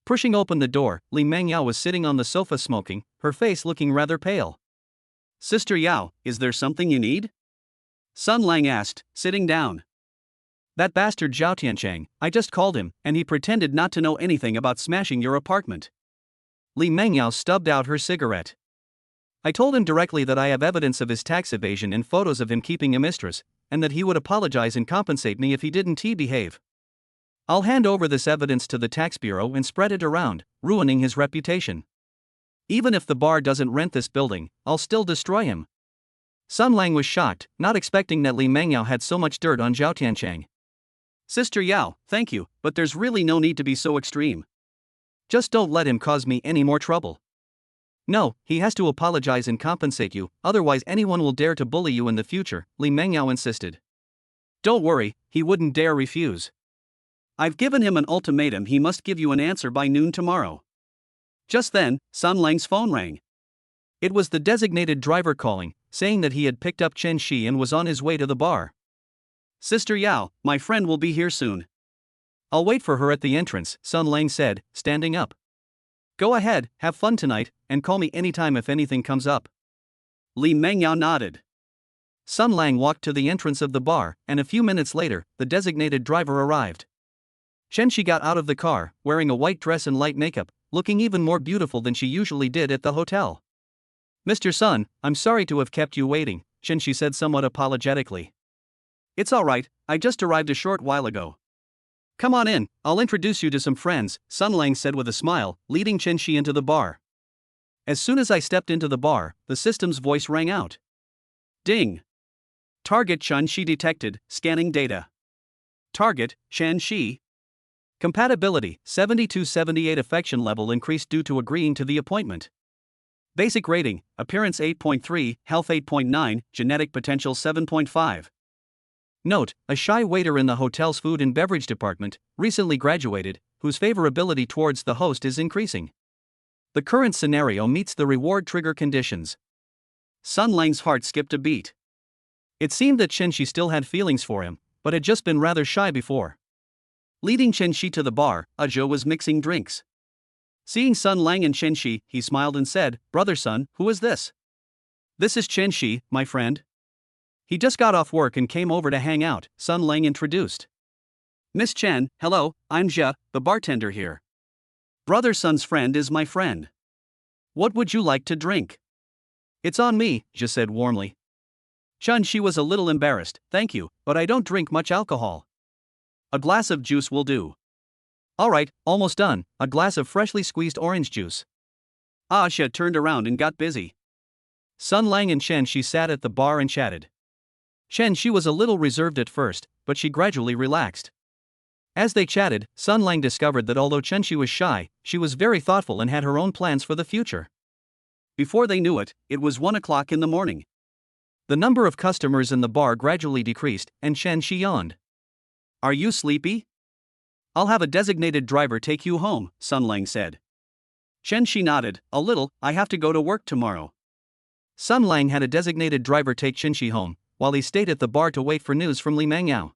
Pushing open the door, Li Mengyao was sitting on the sofa smoking, her face looking rather pale. Sister Yao, is there something you need? Sun Lang asked, sitting down. That bastard Zhao Tiancheng, I just called him, and he pretended not to know anything about smashing your apartment. Li Mengyao stubbed out her cigarette. I told him directly that I have evidence of his tax evasion and photos of him keeping a mistress, and that he would apologize and compensate me if he didn't behave. I'll hand over this evidence to the tax bureau and spread it around, ruining his reputation. Even if the bar doesn't rent this building, I'll still destroy him. Sun Lang was shocked, not expecting that Li Mengyao had so much dirt on Zhao Tiancheng. Sister Yao, thank you, but there's really no need to be so extreme. Just don't let him cause me any more trouble. No, he has to apologize and compensate you, otherwise anyone will dare to bully you in the future, Li Mengyao insisted. Don't worry, he wouldn't dare refuse. I've given him an ultimatum, he must give you an answer by noon tomorrow. Just then, Sun Lang's phone rang. It was the designated driver calling, saying that he had picked up Chen Shi and was on his way to the bar. Sister Yao, my friend will be here soon. I'll wait for her at the entrance, Sun Lang said, standing up. Go ahead, have fun tonight, and call me anytime if anything comes up. Li Mengyao nodded. Sun Lang walked to the entrance of the bar, and a few minutes later, the designated driver arrived. Chen Shi got out of the car, wearing a white dress and light makeup, looking even more beautiful than she usually did at the hotel. Mr. Sun, I'm sorry to have kept you waiting, Chen Shi said somewhat apologetically. It's all right, I just arrived a short while ago. Come on in, I'll introduce you to some friends, Sun Lang said with a smile, leading Chen Shi into the bar. As soon as I stepped into the bar, the system's voice rang out. Ding. Target Chen Shi detected, scanning data. Target, Chen Shi. Compatibility, 72-78 affection level increased due to agreeing to the appointment. Basic rating, appearance 8.3, health 8.9, genetic potential 7.5. Note, a shy waiter in the hotel's food and beverage department, recently graduated, whose favorability towards the host is increasing. The current scenario meets the reward trigger conditions. Sun Lang's heart skipped a beat. It seemed that Chen Shi still had feelings for him, but had just been rather shy before. Leading Chen Shi to the bar, Zhou was mixing drinks. Seeing Sun Lang and Chen Shi, he smiled and said, Brother Sun, who is this? This is Chen Shi, my friend. He just got off work and came over to hang out, Sun Lang introduced. Miss Chen, hello, I'm Zhe, the bartender here. Brother Sun's friend is my friend. What would you like to drink? It's on me, Zhe said warmly. Chen Shi was a little embarrassed, thank you, but I don't drink much alcohol. A glass of juice will do. Alright, almost done, a glass of freshly squeezed orange juice. Zhe turned around and got busy. Sun Lang and Chen Shi sat at the bar and chatted. Chen Shi was a little reserved at first, but she gradually relaxed. As they chatted, Sun Lang discovered that although Chen Shi was shy, she was very thoughtful and had her own plans for the future. Before they knew it, it was 1 o'clock in the morning. The number of customers in the bar gradually decreased, and Chen Shi yawned. Are you sleepy? I'll have a designated driver take you home, Sun Lang said. Chen Shi nodded, a little, I have to go to work tomorrow. Sun Lang had a designated driver take Chen Shi home, while he stayed at the bar to wait for news from Li Mengyao.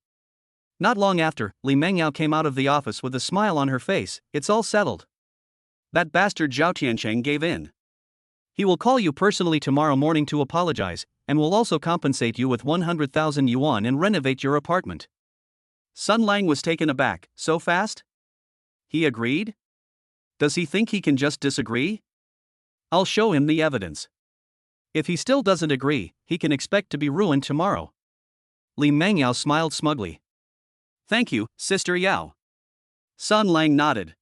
Not long after, Li Mengyao came out of the office with a smile on her face. It's all settled. That bastard Zhao Tiancheng gave in. He will call you personally tomorrow morning to apologize, and will also compensate you with 100,000 yuan and renovate your apartment. Sun Lang was taken aback. So fast? He agreed? Does he think he can just disagree? I'll show him the evidence. If he still doesn't agree, he can expect to be ruined tomorrow. Li Mengyao smiled smugly. Thank you, Sister Yao. Sun Lang nodded.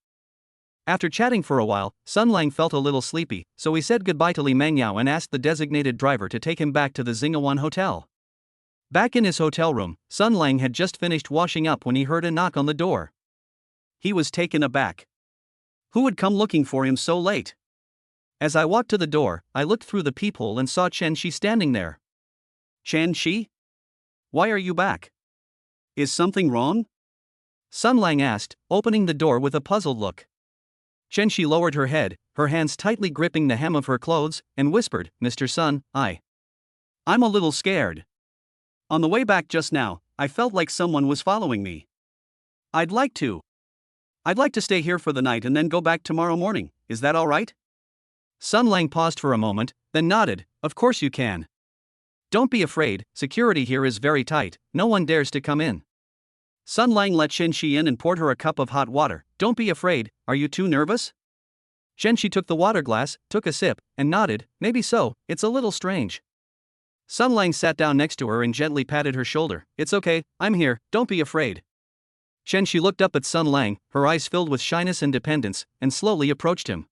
After chatting for a while, Sun Lang felt a little sleepy, so he said goodbye to Li Mengyao and asked the designated driver to take him back to the Xingawan Hotel. Back in his hotel room, Sun Lang had just finished washing up when he heard a knock on the door. He was taken aback. Who had come looking for him so late? As I walked to the door, I looked through the peephole and saw Chen Shi standing there. Chen Shi? Why are you back? Is something wrong? Sun Lang asked, opening the door with a puzzled look. Chen Shi lowered her head, her hands tightly gripping the hem of her clothes, and whispered, Mr. Sun, I'm a little scared. On the way back just now, I felt like someone was following me. I'd like to stay here for the night and then go back tomorrow morning, is that alright? Sun Lang paused for a moment, then nodded, of course you can. Don't be afraid, security here is very tight, no one dares to come in. Sun Lang let Chen Shi in and poured her a cup of hot water. Don't be afraid, are you too nervous? Chen Shi took the water glass, took a sip, and nodded, maybe so, it's a little strange. Sun Lang sat down next to her and gently patted her shoulder. It's okay, I'm here, don't be afraid. Chen Shi looked up at Sun Lang, her eyes filled with shyness and dependence, and slowly approached him.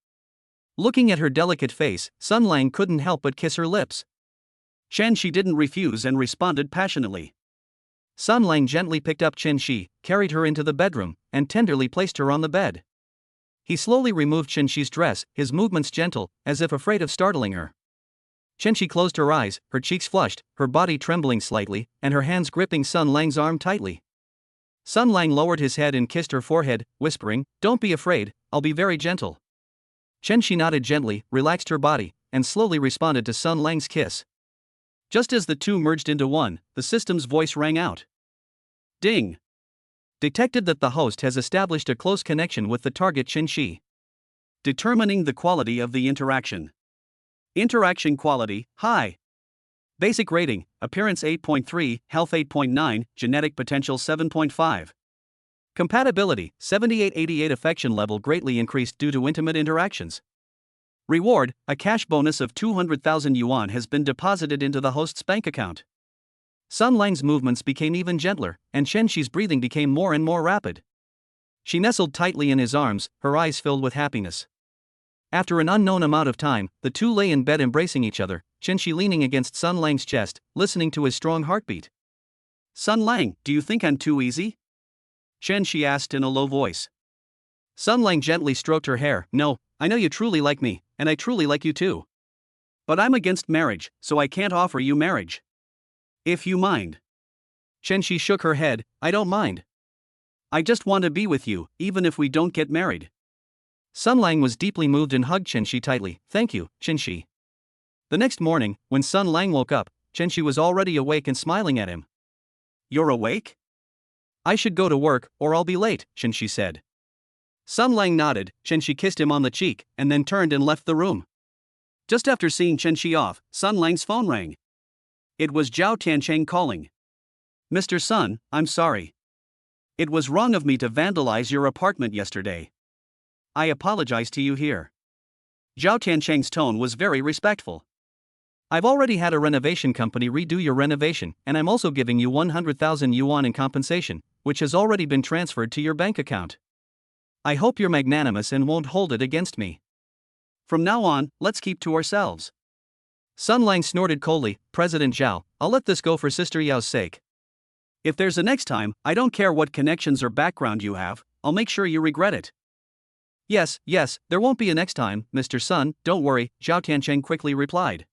Looking at her delicate face, Sun Lang couldn't help but kiss her lips. Chen Shi didn't refuse and responded passionately. Sun Lang gently picked up Chen Shi, carried her into the bedroom, and tenderly placed her on the bed. He slowly removed Chen Shi's dress, his movements gentle, as if afraid of startling her. Chen Shi closed her eyes, her cheeks flushed, her body trembling slightly, and her hands gripping Sun Lang's arm tightly. Sun Lang lowered his head and kissed her forehead, whispering, Don't be afraid, I'll be very gentle. Chen Shi nodded gently, relaxed her body, and slowly responded to Sun Lang's kiss. Just as the two merged into one, the system's voice rang out. Ding! Detected that the host has established a close connection with the target Chen Shi. Determining the quality of the interaction. Interaction quality, high. Basic rating, appearance 8.3, health 8.9, genetic potential 7.5. Compatibility, 78-88 affection level greatly increased due to intimate interactions. Reward, a cash bonus of 200,000 yuan has been deposited into the host's bank account. Sun Lang's movements became even gentler, and Chen Shi's breathing became more and more rapid. She nestled tightly in his arms, her eyes filled with happiness. After an unknown amount of time, the two lay in bed embracing each other, Chen Shi leaning against Sun Lang's chest, listening to his strong heartbeat. Sun Lang, do you think I'm too easy? Chen Shi asked in a low voice. Sun Lang gently stroked her hair. No, I know you truly like me, and I truly like you too. But I'm against marriage, so I can't offer you marriage. If you mind. Chen Shi shook her head. I don't mind. I just want to be with you, even if we don't get married. Sun Lang was deeply moved and hugged Chen Shi tightly. Thank you, Chen Shi. The next morning, when Sun Lang woke up, Chen Shi was already awake and smiling at him. You're awake? I should go to work, or I'll be late, Chen Shi said. Sun Lang nodded, Chen Shi kissed him on the cheek, and then turned and left the room. Just after seeing Chen Shi off, Sun Lang's phone rang. It was Zhao Tiancheng calling. Mr. Sun, I'm sorry. It was wrong of me to vandalize your apartment yesterday. I apologize to you here. Zhao Tiancheng's tone was very respectful. I've already had a renovation company redo your renovation, and I'm also giving you 100,000 yuan in compensation, which has already been transferred to your bank account. I hope you're magnanimous and won't hold it against me. From now on, let's keep to ourselves. Sun Lang snorted coldly. President Zhao, I'll let this go for Sister Yao's sake. If there's a next time, I don't care what connections or background you have, I'll make sure you regret it. Yes, there won't be a next time, Mr. Sun, don't worry, Zhao Tiancheng quickly replied.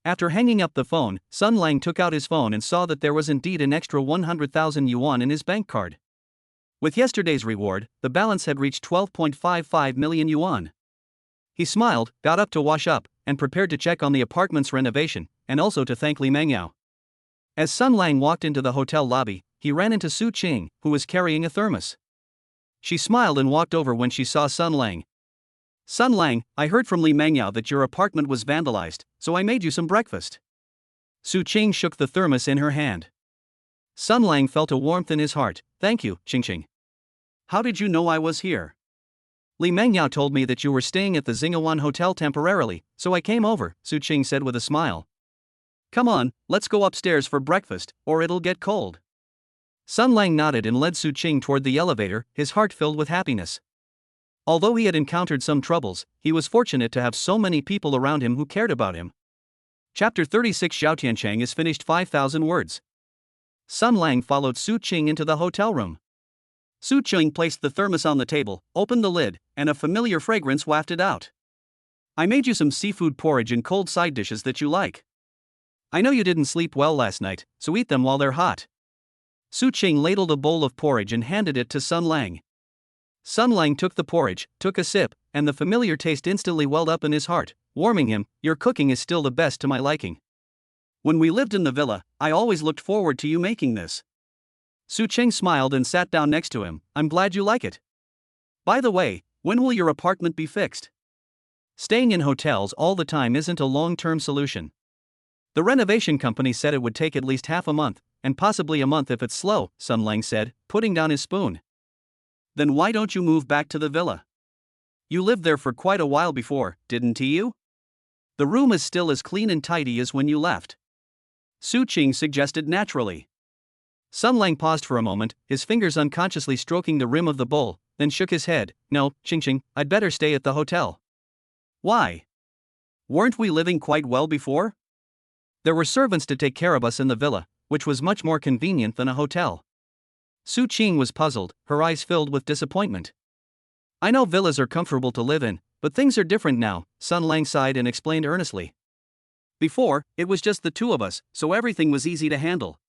After hanging up the phone, Sun Lang took out his phone and saw that there was indeed an extra 100,000 yuan in his bank card. With yesterday's reward, the balance had reached 12.55 million yuan. He smiled, got up to wash up, and prepared to check on the apartment's renovation, and also to thank Li Mengyao. As Sun Lang walked into the hotel lobby, he ran into Su Qing, who was carrying a thermos. She smiled and walked over when she saw Sun Lang. Sun Lang, I heard from Li Mengyao that your apartment was vandalized, so I made you some breakfast. Su Qing shook the thermos in her hand. Sun Lang felt a warmth in his heart. Thank you, Qing. How did you know I was here? Li Mengyao told me that you were staying at the Xingawan Hotel temporarily, so I came over, Su Qing said with a smile. Come on, let's go upstairs for breakfast, or it'll get cold. Sun Lang nodded and led Su Qing toward the elevator, his heart filled with happiness. Although he had encountered some troubles, he was fortunate to have so many people around him who cared about him. Chapter 36 Zhao Tiancheng is finished 5,000 words. Sun Lang followed Su Qing into the hotel room. Su Qing placed the thermos on the table, opened the lid, and a familiar fragrance wafted out. I made you some seafood porridge and cold side dishes that you like. I know you didn't sleep well last night, so eat them while they're hot. Su Qing ladled a bowl of porridge and handed it to Sun Lang. Sun Lang took the porridge, took a sip, and the familiar taste instantly welled up in his heart, warming him. Your cooking is still the best to my liking. When we lived in the villa, I always looked forward to you making this. Su Qing smiled and sat down next to him. I'm glad you like it. By the way, when will your apartment be fixed? Staying in hotels all the time isn't a long-term solution. The renovation company said it would take at least half a month, and possibly a month if it's slow, Sun Lang said, putting down his spoon. Then why don't you move back to the villa? You lived there for quite a while before, didn't you? The room is still as clean and tidy as when you left. Su Qing suggested naturally. Sun Lang paused for a moment, his fingers unconsciously stroking the rim of the bowl, then shook his head. No, Qing, I'd better stay at the hotel. Why? Weren't we living quite well before? There were servants to take care of us in the villa, which was much more convenient than a hotel. Su Qing was puzzled, her eyes filled with disappointment. I know villas are comfortable to live in, but things are different now, Sun Lang sighed and explained earnestly. Before, it was just the two of us, so everything was easy to handle.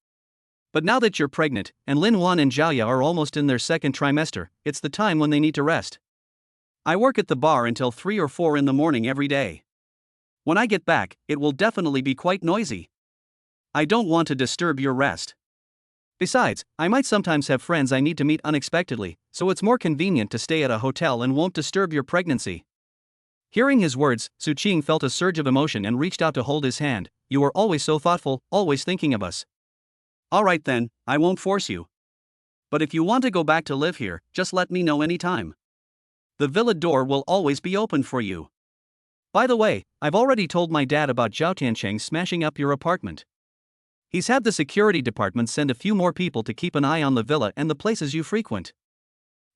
But now that you're pregnant, and Lin Wan and Zhao Ya are almost in their second trimester, it's the time when they need to rest. I work at the bar until 3 or 4 in the morning every day. When I get back, it will definitely be quite noisy. I don't want to disturb your rest. Besides, I might sometimes have friends I need to meet unexpectedly, so it's more convenient to stay at a hotel and won't disturb your pregnancy. Hearing his words, Su Qing felt a surge of emotion and reached out to hold his hand. You are always so thoughtful, always thinking of us. Alright then, I won't force you. But if you want to go back to live here, just let me know anytime. The villa door will always be open for you. By the way, I've already told my dad about Zhao Tiancheng smashing up your apartment. He's had the security department send a few more people to keep an eye on the villa and the places you frequent.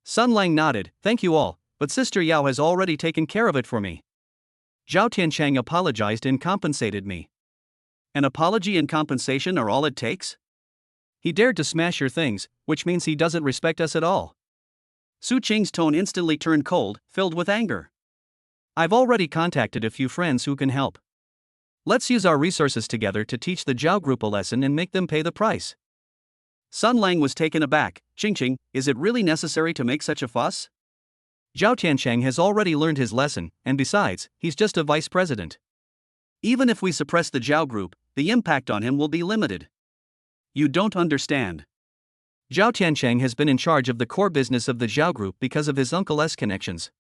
Sun Lang nodded. Thank you all, but Sister Yao has already taken care of it for me. Zhao Tiancheng apologized and compensated me. An apology and compensation are all it takes? He dared to smash your things, which means he doesn't respect us at all. Su Qing's tone instantly turned cold, filled with anger. I've already contacted a few friends who can help. Let's use our resources together to teach the Zhao group a lesson and make them pay the price. Sun Lang was taken aback. Qing, is it really necessary to make such a fuss? Zhao Tiancheng has already learned his lesson, and besides, he's just a vice president. Even if we suppress the Zhao group, the impact on him will be limited. You don't understand. Zhao Tiancheng has been in charge of the core business of the Zhao group because of his uncle's connections.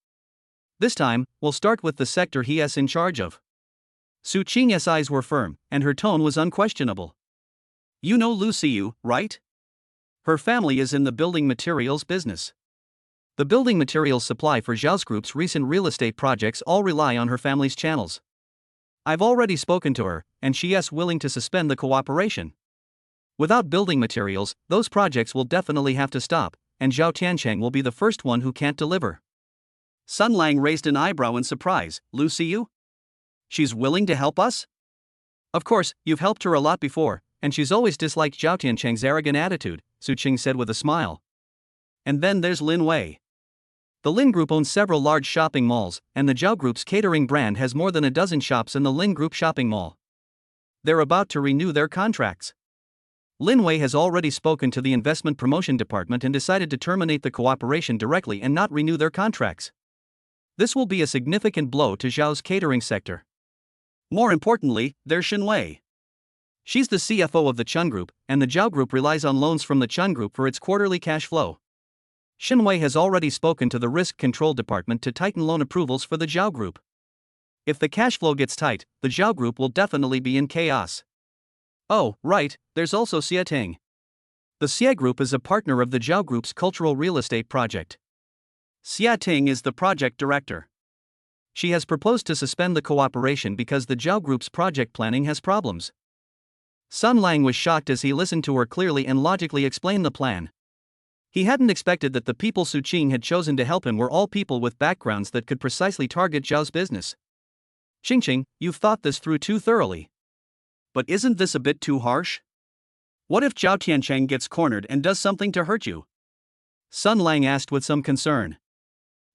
This time, we'll start with the sector he's in charge of. Su Qing's eyes were firm, and her tone was unquestionable. You know Lu Xiu, right? Her family is in the building materials business. The building materials supply for Zhao's group's recent real estate projects all rely on her family's channels. I've already spoken to her, and she is willing to suspend the cooperation. Without building materials, those projects will definitely have to stop, and Zhao Tiancheng will be the first one who can't deliver. Sun Lang raised an eyebrow in surprise. Lu Xiu? She's willing to help us? Of course, you've helped her a lot before, and she's always disliked Zhao Tiancheng's arrogant attitude, Su Qing said with a smile. And then there's Lin Wei. The Lin Group owns several large shopping malls, and the Zhao Group's catering brand has more than a dozen shops in the Lin Group shopping mall. They're about to renew their contracts. Lin Wei has already spoken to the investment promotion department and decided to terminate the cooperation directly and not renew their contracts. This will be a significant blow to Zhao's catering sector. More importantly, there's Shinwei. She's the CFO of the Chun Group, and the Zhao Group relies on loans from the Chun Group for its quarterly cash flow. Shinwei has already spoken to the Risk Control Department to tighten loan approvals for the Zhao Group. If the cash flow gets tight, the Zhao Group will definitely be in chaos. Oh, right, there's also Xie Ting. The Xie Group is a partner of the Zhao Group's cultural real estate project. Xie Ting is the project director. She has proposed to suspend the cooperation because the Zhao Group's project planning has problems. Sun Lang was shocked as he listened to her clearly and logically explain the plan. He hadn't expected that the people Su Qing had chosen to help him were all people with backgrounds that could precisely target Zhao's business. Qingqing, you've thought this through too thoroughly. But isn't this a bit too harsh? What if Zhao Tiancheng gets cornered and does something to hurt you? Sun Lang asked with some concern.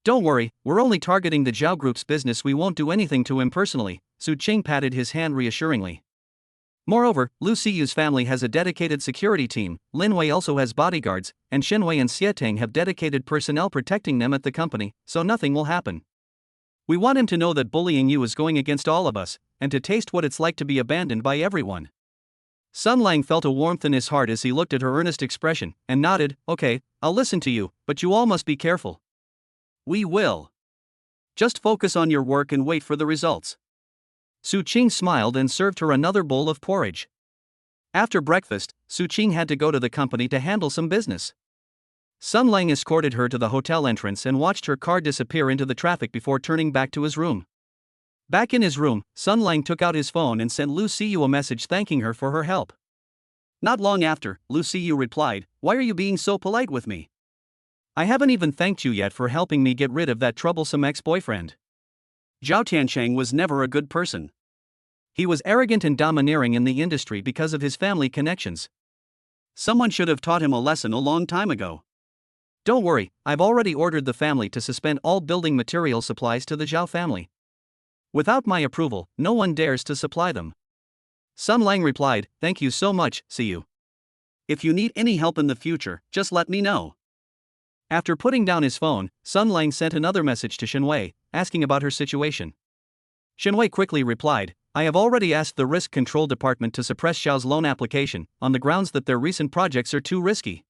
Don't worry, we're only targeting the Zhao Group's business, we won't do anything to him personally, Su Qing patted his hand reassuringly. Moreover, Lu Siyu's family has a dedicated security team, Lin Wei also has bodyguards, and Shinwei and Xie Ting have dedicated personnel protecting them at the company, so nothing will happen. We want him to know that bullying you is going against all of us, and to taste what it's like to be abandoned by everyone. Sun Lang felt a warmth in his heart as he looked at her earnest expression, and nodded, okay, I'll listen to you, but you all must be careful. We will. Just focus on your work and wait for the results. Su Qing smiled and served her another bowl of porridge. After breakfast, Su Qing had to go to the company to handle some business. Sun Lang escorted her to the hotel entrance and watched her car disappear into the traffic before turning back to his room. Back in his room, Sun Lang took out his phone and sent Lu Siyu a message thanking her for her help. Not long after, Lu Siyu replied, "Why are you being so polite with me? I haven't even thanked you yet for helping me get rid of that troublesome ex-boyfriend." Zhao Tiancheng was never a good person. He was arrogant and domineering in the industry because of his family connections. Someone should have taught him a lesson a long time ago. Don't worry, I've already ordered the family to suspend all building material supplies to the Zhao family. Without my approval, no one dares to supply them. Sun Lang replied, "Thank you so much, Siyu. If you need any help in the future, just let me know." After putting down his phone, Sun Lang sent another message to Shinwei, asking about her situation. Shinwei quickly replied, "I have already asked the Risk Control Department to suppress Zhao's loan application, on the grounds that their recent projects are too risky.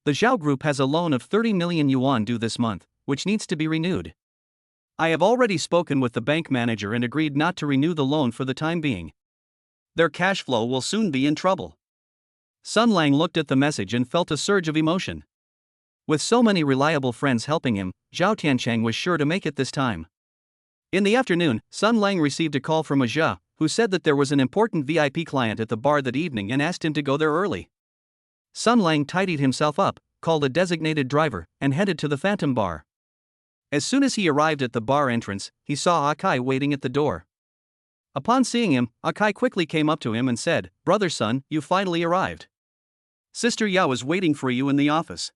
The Zhao Group has a loan of 30 million yuan due this month, which needs to be renewed. I have already spoken with the bank manager and agreed not to renew the loan for the time being. Their cash flow will soon be in trouble." Sun Lang looked at the message and felt a surge of emotion. With so many reliable friends helping him, Zhao Tiancheng was sure to make it this time. In the afternoon, Sun Lang received a call from a Zhe, who said that there was an important VIP client at the bar that evening and asked him to go there early. Sun Lang tidied himself up, called a designated driver, and headed to the Phantom Bar. As soon as he arrived at the bar entrance, he saw Akai waiting at the door. Upon seeing him, Akai quickly came up to him and said, "Brother Sun, you finally arrived. Sister Yao is waiting for you in the office."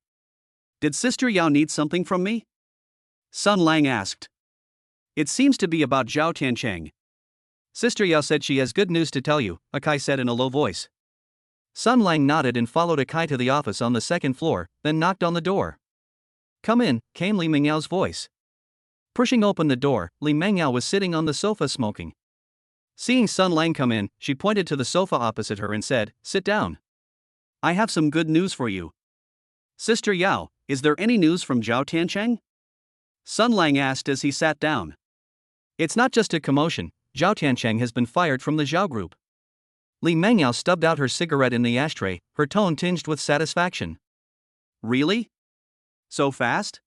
"Did Sister Yao need something from me?" Sun Lang asked. "It seems to be about Zhao Tiancheng." "Sister Yao said she has good news to tell you," Akai said in a low voice. Sun Lang nodded and followed Akai to the office on the second floor, then knocked on the door. "Come in," came Li Mengyao voice. Pushing open the door, Li Mengyao was sitting on the sofa smoking. Seeing Sun Lang come in, she pointed to the sofa opposite her and said, "Sit down. I have some good news for you." "Sister Yao, is there any news from Zhao Tiancheng?" Sun Lang asked as he sat down. "It's not just a commotion, Zhao Tiancheng has been fired from the Zhao Group." Li Mengyao stubbed out her cigarette in the ashtray, her tone tinged with satisfaction. "Really? So fast?"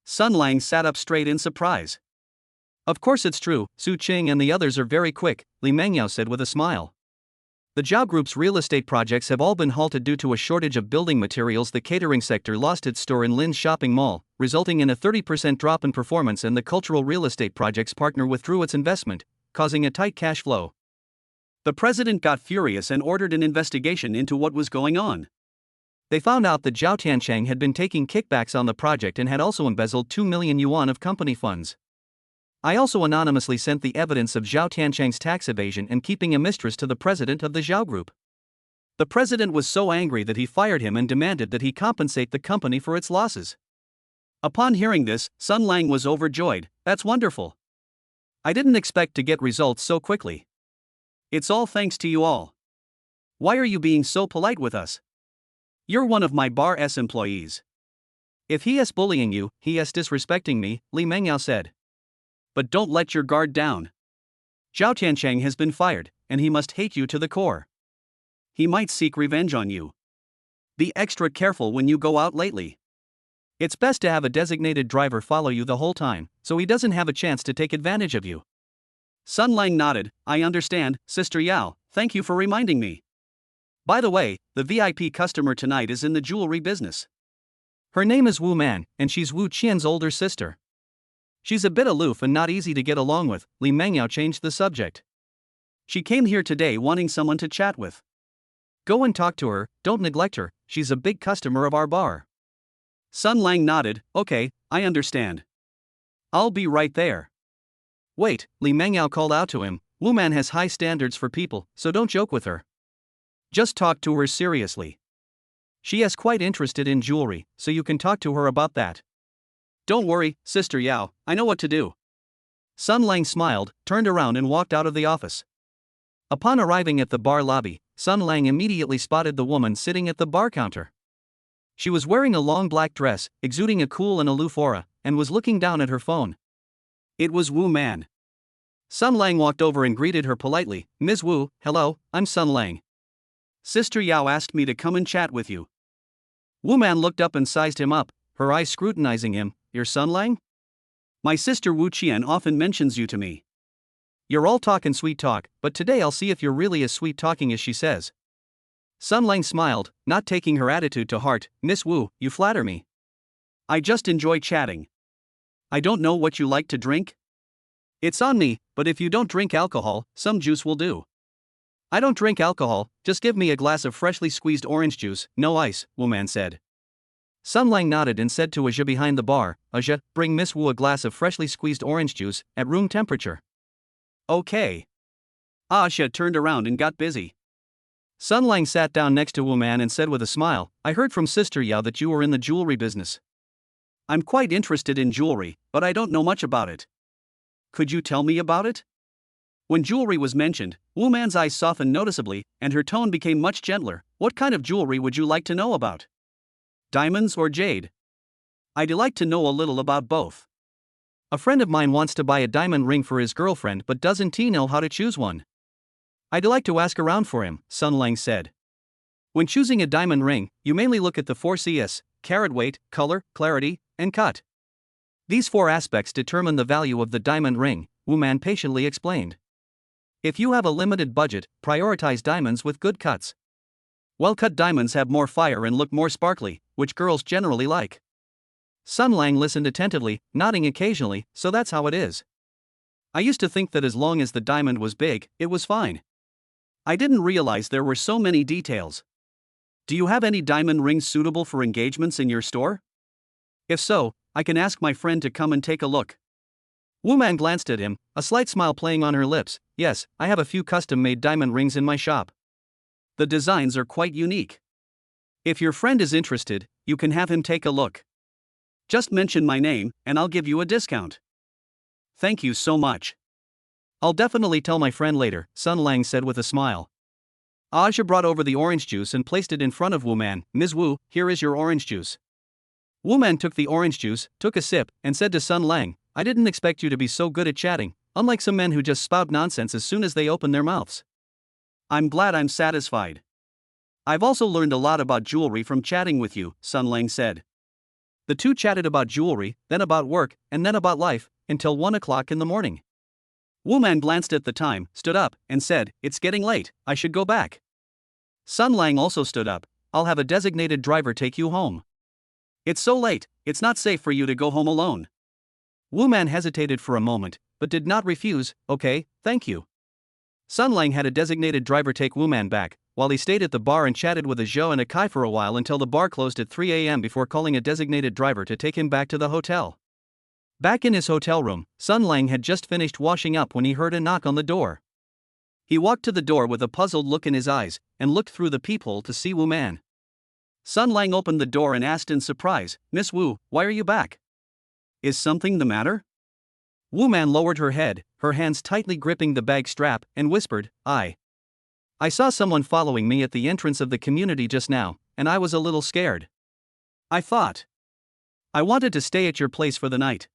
Sun Lang sat up straight in surprise. "Of course it's true, Su Qing and the others are very quick," Li Mengyao said with a smile. "The Zhao Group's real estate projects have all been halted due to a shortage of building materials. The catering sector lost its store in Lin's shopping mall, resulting in a 30% drop in performance, and the cultural real estate projects partner withdrew its investment, causing a tight cash flow." The president got furious and ordered an investigation into what was going on. They found out that Zhao Tiancheng had been taking kickbacks on the project and had also embezzled 2 million yuan of company funds. I also anonymously sent the evidence of Zhao Tiancheng's tax evasion and keeping a mistress to the president of the Zhao Group. The president was so angry that he fired him and demanded that he compensate the company for its losses. Upon hearing this, Sun Lang was overjoyed. That's wonderful. I didn't expect to get results so quickly. It's all thanks to you all. Why are you being so polite with us? You're one of my bar's employees. If he is bullying you, he is disrespecting me, Li Mengyao said. But don't let your guard down. Zhao Tiancheng has been fired, and he must hate you to the core. He might seek revenge on you. Be extra careful when you go out lately. It's best to have a designated driver follow you the whole time, so he doesn't have a chance to take advantage of you. Sun Lang nodded. I understand, Sister Yao, thank you for reminding me. By the way, the VIP customer tonight is in the jewelry business. Her name is Wu Man, and she's Wu Qian's older sister. She's a bit aloof and not easy to get along with. Li Mengyao changed the subject. She came here today wanting someone to chat with. Go and talk to her, don't neglect her, she's a big customer of our bar. Sun Lang nodded. Okay, I understand. I'll be right there. Wait, Li Mengyao called out to him. Wu Man has high standards for people, so don't joke with her. Just talk to her seriously. She is quite interested in jewelry, so you can talk to her about that. Don't worry, Sister Yao, I know what to do. Sun Lang smiled, turned around and walked out of the office. Upon arriving at the bar lobby, Sun Lang immediately spotted the woman sitting at the bar counter. She was wearing a long black dress, exuding a cool and aloof aura, and was looking down at her phone. It was Wu Man. Sun Lang walked over and greeted her politely. Ms. Wu, hello, I'm Sun Lang. Sister Yao asked me to come and chat with you. Wu Man looked up and sized him up, her eyes scrutinizing him. You're Sun Lang? My sister Wu Qian often mentions you to me. You're all talk and sweet talk, but today I'll see if you're really as sweet talking as she says. Sun Lang smiled, not taking her attitude to heart. Miss Wu, you flatter me. I just enjoy chatting. I don't know what you like to drink? It's on me, but if you don't drink alcohol, some juice will do. I don't drink alcohol, just give me a glass of freshly squeezed orange juice, no ice, Wu Man said. Sun Lang nodded and said to Aja behind the bar, Aja, bring Miss Wu a glass of freshly squeezed orange juice, at room temperature. Okay. Aja turned around and got busy. Sun Lang sat down next to Wu Man and said with a smile, I heard from Sister Yao that you were in the jewelry business. I'm quite interested in jewelry, but I don't know much about it. Could you tell me about it? When jewelry was mentioned, Wu Man's eyes softened noticeably, and her tone became much gentler. What kind of jewelry would you like to know about? Diamonds or jade? I'd like to know a little about both. A friend of mine wants to buy a diamond ring for his girlfriend but doesn't know how to choose one. I'd like to ask around for him, Sun Lang said. When choosing a diamond ring, you mainly look at the 4 Cs, carat weight, color, clarity, and cut. These 4 aspects determine the value of the diamond ring, Wu Man patiently explained. If you have a limited budget, prioritize diamonds with good cuts. Well-cut diamonds have more fire and look more sparkly, which girls generally like. Sun Lang listened attentively, nodding occasionally, so that's how it is. I used to think that as long as the diamond was big, it was fine. I didn't realize there were so many details. Do you have any diamond rings suitable for engagements in your store? If so, I can ask my friend to come and take a look. Wu Man glanced at him, a slight smile playing on her lips. Yes, I have a few custom-made diamond rings in my shop. The designs are quite unique. If your friend is interested, you can have him take a look. Just mention my name, and I'll give you a discount. Thank you so much. I'll definitely tell my friend later, Sun Lang said with a smile. Aja brought over the orange juice and placed it in front of Wu Man. Ms. Wu, here is your orange juice. Wu Man took the orange juice, took a sip, and said to Sun Lang, I didn't expect you to be so good at chatting, unlike some men who just spout nonsense as soon as they open their mouths. I'm glad I'm satisfied. I've also learned a lot about jewelry from chatting with you, Sun Lang said. The two chatted about jewelry, then about work, and then about life, until 1 o'clock in the morning. Wu Man glanced at the time, stood up, and said, It's getting late, I should go back. Sun Lang also stood up. I'll have a designated driver take you home. It's so late, it's not safe for you to go home alone. Wu Man hesitated for a moment, but did not refuse. Okay, thank you. Sun Lang had a designated driver take Wu Man back, while he stayed at the bar and chatted with a Zhou and a Kai for a while until the bar closed at 3 a.m. before calling a designated driver to take him back to the hotel. Back in his hotel room, Sun Lang had just finished washing up when he heard a knock on the door. He walked to the door with a puzzled look in his eyes, and looked through the peephole to see Wu Man. Sun Lang opened the door and asked in surprise, Miss Wu, why are you back? Is something the matter? Wu Man lowered her head, her hands tightly gripping the bag strap, and whispered, I saw someone following me at the entrance of the community just now, and I was a little scared. I wanted to stay at your place for the night.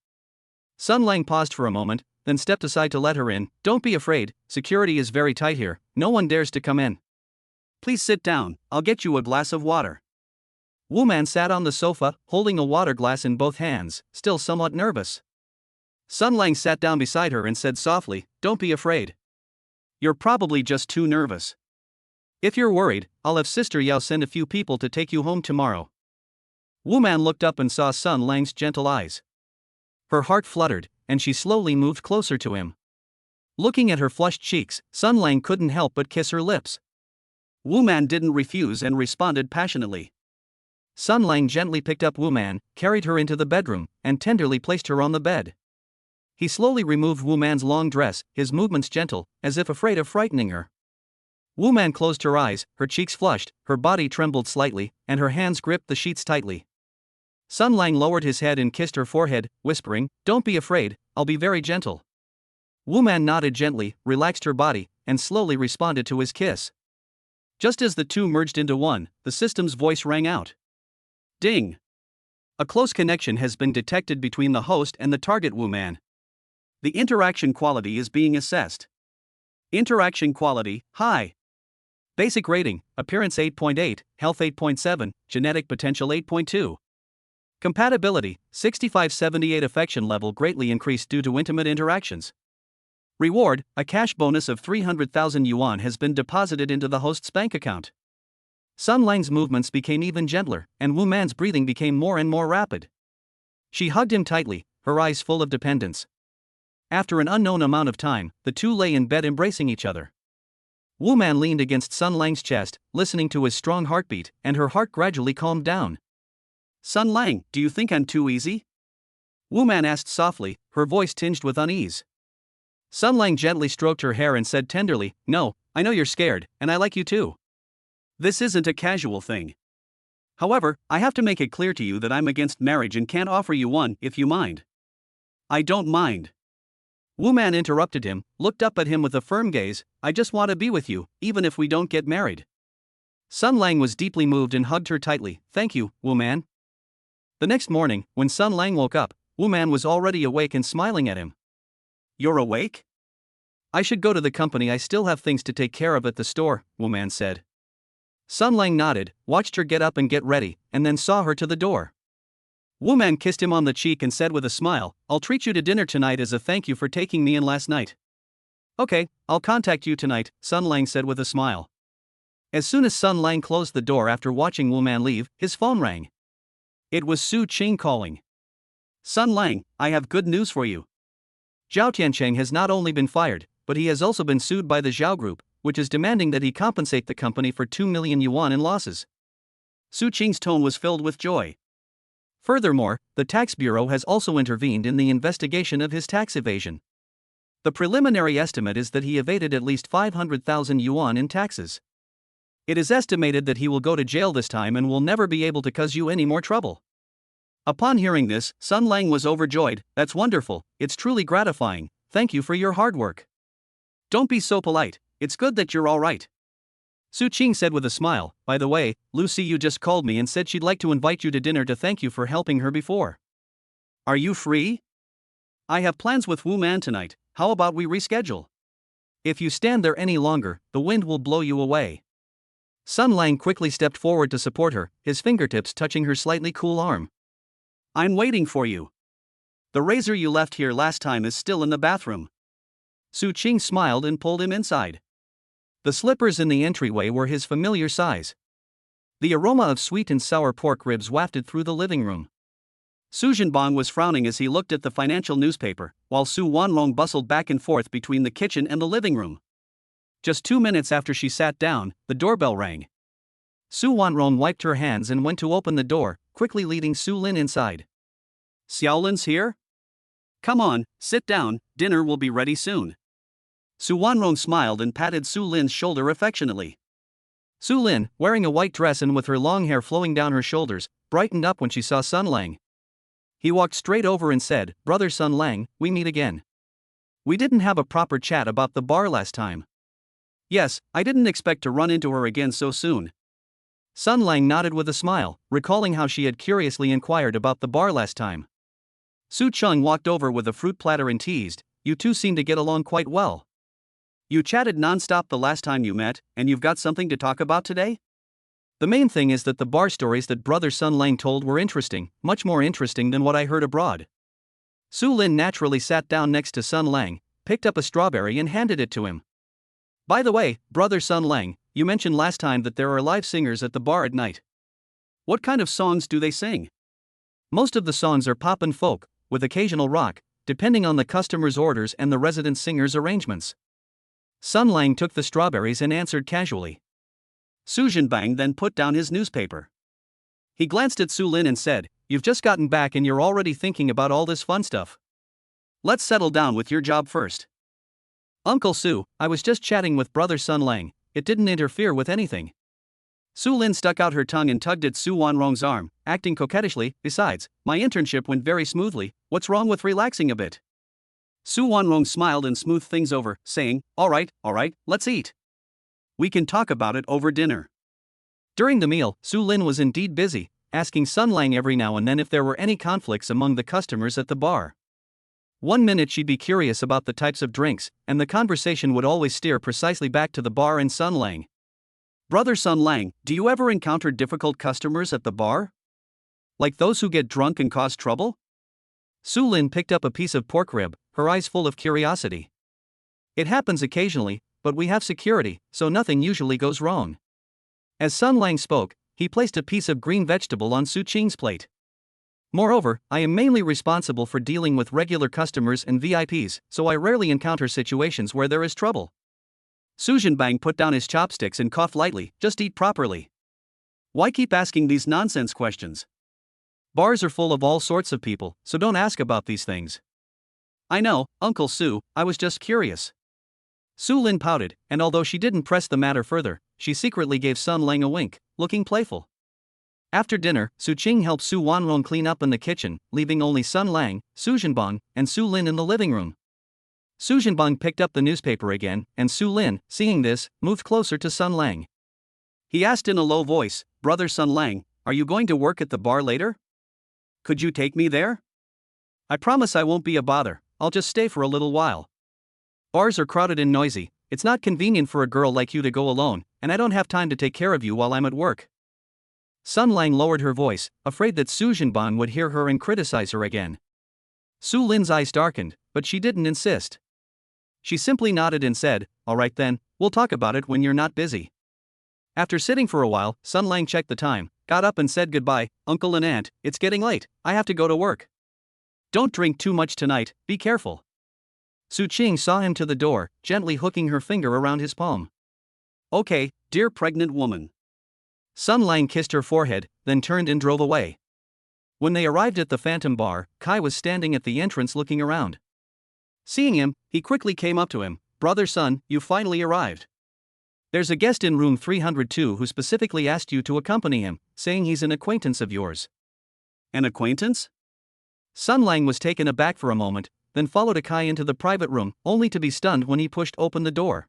Sun Lang paused for a moment, then stepped aside to let her in. Don't be afraid, security is very tight here, no one dares to come in. Please sit down, I'll get you a glass of water. Wu Man sat on the sofa, holding a water glass in both hands, still somewhat nervous. Sun Lang sat down beside her and said softly, Don't be afraid. You're probably just too nervous. If you're worried, I'll have Sister Yao send a few people to take you home tomorrow. Wu Man looked up and saw Sun Lang's gentle eyes. Her heart fluttered, and she slowly moved closer to him. Looking at her flushed cheeks, Sun Lang couldn't help but kiss her lips. Wu Man didn't refuse and responded passionately. Sun Lang gently picked up Wu Man, carried her into the bedroom, and tenderly placed her on the bed. He slowly removed Wu Man's long dress, his movements gentle, as if afraid of frightening her. Wu Man closed her eyes, her cheeks flushed, her body trembled slightly, and her hands gripped the sheets tightly. Sun Lang lowered his head and kissed her forehead, whispering, Don't be afraid, I'll be very gentle. Wu Man nodded gently, relaxed her body, and slowly responded to his kiss. Just as the two merged into one, the system's voice rang out. Ding! A close connection has been detected between the host and the target Wu Man. The interaction quality is being assessed. Interaction quality, high. Basic rating, appearance 8.8, health 8.7, genetic potential 8.2. Compatibility, 65-78 affection level greatly increased due to intimate interactions. Reward, a cash bonus of 300,000 yuan has been deposited into the host's bank account. Sun Lang's movements became even gentler, and Wu Man's breathing became more and more rapid. She hugged him tightly, her eyes full of dependence. After an unknown amount of time, the two lay in bed embracing each other. Wu Man leaned against Sun Lang's chest, listening to his strong heartbeat, and her heart gradually calmed down. Sun Lang, do you think I'm too easy? Wu Man asked softly, her voice tinged with unease. Sun Lang gently stroked her hair and said tenderly, No, I know you're scared, and I like you too. This isn't a casual thing. However, I have to make it clear to you that I'm against marriage and can't offer you one if you mind. I don't mind. Wu Man interrupted him, looked up at him with a firm gaze. I just want to be with you, even if we don't get married. Sun Lang was deeply moved and hugged her tightly. Thank you, Wu Man. The next morning, when Sun Lang woke up, Wu Man was already awake and smiling at him. You're awake? I should go to the company, I still have things to take care of at the store, Wu Man said. Sun Lang nodded, watched her get up and get ready, and then saw her to the door. Wu Man kissed him on the cheek and said with a smile, I'll treat you to dinner tonight as a thank you for taking me in last night. Okay, I'll contact you tonight, Sun Lang said with a smile. As soon as Sun Lang closed the door after watching Wu Man leave, his phone rang. It was Su Qing calling. Sun Lang, I have good news for you. Zhao Tiancheng has not only been fired, but he has also been sued by the Zhao Group, which is demanding that he compensate the company for 2 million yuan in losses. Su Qing's tone was filled with joy. Furthermore, the tax bureau has also intervened in the investigation of his tax evasion. The preliminary estimate is that he evaded at least 500,000 yuan in taxes. It is estimated that he will go to jail this time and will never be able to cause you any more trouble. Upon hearing this, Sun Lang was overjoyed. That's wonderful, it's truly gratifying, thank you for your hard work. Don't be so polite, it's good that you're all right. Su Qing said with a smile, by the way, Lucy Yu just called me and said she'd like to invite you to dinner to thank you for helping her before. Are you free? I have plans with Wu Man tonight, how about we reschedule? If you stand there any longer, the wind will blow you away. Sun Lang quickly stepped forward to support her, his fingertips touching her slightly cool arm. I'm waiting for you. The razor you left here last time is still in the bathroom. Su Qing smiled and pulled him inside. The slippers in the entryway were his familiar size. The aroma of sweet and sour pork ribs wafted through the living room. Su Zhenbang was frowning as he looked at the financial newspaper, while Su Wanrong bustled back and forth between the kitchen and the living room. Just 2 minutes after she sat down, the doorbell rang. Su Wanrong wiped her hands and went to open the door, quickly leading Su Lin inside. Xiaolin's here? Come on, sit down, dinner will be ready soon. Su Wanrong smiled and patted Su Lin's shoulder affectionately. Su Lin, wearing a white dress and with her long hair flowing down her shoulders, brightened up when she saw Sun Lang. He walked straight over and said, "Brother Sun Lang, we meet again. We didn't have a proper chat about the bar last time." Yes, I didn't expect to run into her again so soon. Sun Lang nodded with a smile, recalling how she had curiously inquired about the bar last time. Su Chung walked over with a fruit platter and teased, "You two seem to get along quite well. You chatted non-stop the last time you met, and you've got something to talk about today?" The main thing is that the bar stories that Brother Sun Lang told were interesting, much more interesting than what I heard abroad. Su Lin naturally sat down next to Sun Lang, picked up a strawberry and handed it to him. "By the way, Brother Sun Lang, you mentioned last time that there are live singers at the bar at night. What kind of songs do they sing?" "Most of the songs are pop and folk, with occasional rock, depending on the customer's orders and the resident singer's arrangements." Sun Lang took the strawberries and answered casually. Su Zhenbang then put down his newspaper. He glanced at Su Lin and said, "You've just gotten back and you're already thinking about all this fun stuff. Let's settle down with your job first." "Uncle Su, I was just chatting with Brother Sun Lang, it didn't interfere with anything." Su Lin stuck out her tongue and tugged at Su Wanrong's arm, acting coquettishly. "Besides, my internship went very smoothly, what's wrong with relaxing a bit?" Su Wanrong smiled and smoothed things over, saying, all right, let's eat. We can talk about it over dinner." During the meal, Su Lin was indeed busy, asking Sun Lang every now and then if there were any conflicts among the customers at the bar. One minute she'd be curious about the types of drinks, and the conversation would always steer precisely back to the bar and Sun Lang. "Brother Sun Lang, do you ever encounter difficult customers at the bar? Like those who get drunk and cause trouble?" Su Lin picked up a piece of pork rib, her eyes full of curiosity. "It happens occasionally, but we have security, so nothing usually goes wrong." As Sun Lang spoke, he placed a piece of green vegetable on Su Qing's plate. "Moreover, I am mainly responsible for dealing with regular customers and VIPs, so I rarely encounter situations where there is trouble." Su Zhenbang put down his chopsticks and coughed lightly. "Just eat properly. Why keep asking these nonsense questions? Bars are full of all sorts of people, so don't ask about these things." "I know, Uncle Su, I was just curious." Su Lin pouted, and although she didn't press the matter further, she secretly gave Sun Lang a wink, looking playful. After dinner, Su Qing helped Su Wanrong clean up in the kitchen, leaving only Sun Lang, Su Zhenbang, and Su Lin in the living room. Su Zhenbang picked up the newspaper again, and Su Lin, seeing this, moved closer to Sun Lang. He asked in a low voice, "Brother Sun Lang, are you going to work at the bar later? Could you take me there? I promise I won't be a bother, I'll just stay for a little while. Bars are crowded and noisy, it's not convenient for a girl like you to go alone, and I don't have time to take care of you while I'm at work." Sun Lang lowered her voice, afraid that Su Zhenbang would hear her and criticize her again. Su Lin's eyes darkened, but she didn't insist. She simply nodded and said, "All right then, we'll talk about it when you're not busy." After sitting for a while, Sun Lang checked the time, got up and said goodbye. "Uncle and Aunt, it's getting late, I have to go to work. Don't drink too much tonight, be careful." Su Qing saw him to the door, gently hooking her finger around his palm. "Okay, dear pregnant woman." Sun Lang kissed her forehead, then turned and drove away. When they arrived at the Phantom Bar, Kai was standing at the entrance looking around. Seeing him, he quickly came up to him. "Brother Sun, you finally arrived. There's a guest in room 302 who specifically asked you to accompany him, saying he's an acquaintance of yours." "An acquaintance?" Sun Lang was taken aback for a moment, then followed Kai into the private room, only to be stunned when he pushed open the door.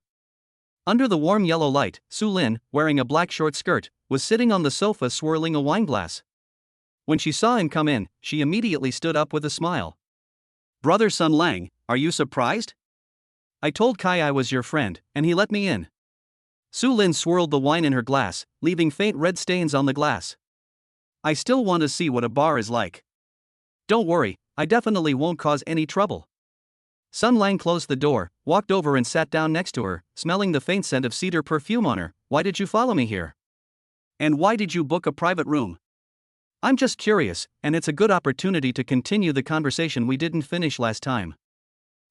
Under the warm yellow light, Su Lin, wearing a black short skirt, was sitting on the sofa swirling a wineglass. When she saw him come in, she immediately stood up with a smile. "Brother Sun Lang, are you surprised?" "I told Kai I was your friend, and he let me in." Su Lin swirled the wine in her glass, leaving faint red stains on the glass. "I still want to see what a bar is like." "Don't worry, I definitely won't cause any trouble." Sun Lang closed the door, walked over and sat down next to her, smelling the faint scent of cedar perfume on her. "Why did you follow me here? And why did you book a private room?" "I'm just curious, and it's a good opportunity to continue the conversation we didn't finish last time."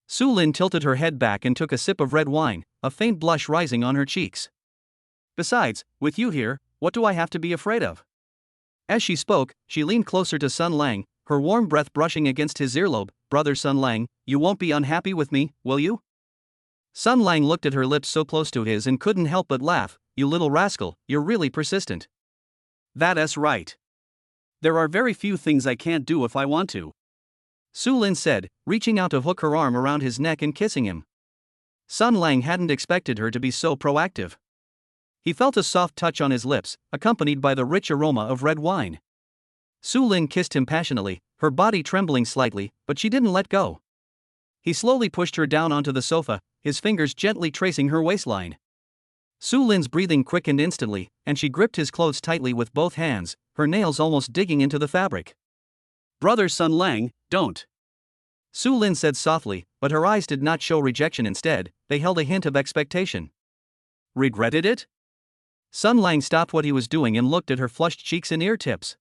Su Lin tilted her head back and took a sip of red wine, a faint blush rising on her cheeks. "Besides, with you here, what do I have to be afraid of?" As she spoke, she leaned closer to Sun Lang, her warm breath brushing against his earlobe. "Brother Sun Lang, you won't be unhappy with me, will you?" Sun Lang looked at her lips so close to his and couldn't help but laugh. "You little rascal, you're really persistent." "That's right. There are very few things I can't do if I want to, Su Lin said, reaching out to hook her arm around his neck and kissing him. Sun Lang hadn't expected her to be so proactive. He felt a soft touch on his lips, accompanied by the rich aroma of red wine. Su Lin kissed him passionately, her body trembling slightly, but she didn't let go. He slowly pushed her down onto the sofa, his fingers gently tracing her waistline. Su Lin's breathing quickened instantly, and she gripped his clothes tightly with both hands, her nails almost digging into the fabric. "Brother Sun Lang, don't," Su Lin said softly, but her eyes did not show rejection. Instead, they held a hint of expectation. "Regretted it?" Sun Lang stopped what he was doing and looked at her flushed cheeks and ear tips.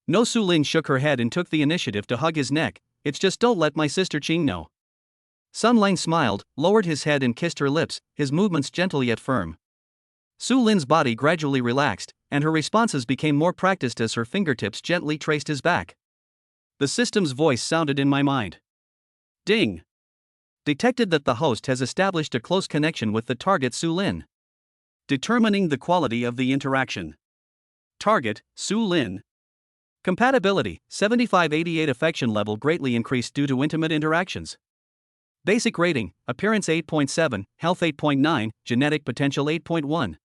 No, Su Lin shook her head and took the initiative to hug his neck. "It's just don't let my sister Qing know." Sun Lang smiled, lowered his head and kissed her lips, his movements gentle yet firm. Su Lin's body gradually relaxed, and her responses became more practiced as her fingertips gently traced his back. The system's voice sounded in my mind. Ding! Detected that the host has established a close connection with the target Su Lin. Determining the quality of the interaction. Target, Su Lin. Compatibility, 75-88. Affection level greatly increased due to intimate interactions. Basic rating, appearance 8.7, health 8.9, genetic potential 8.1.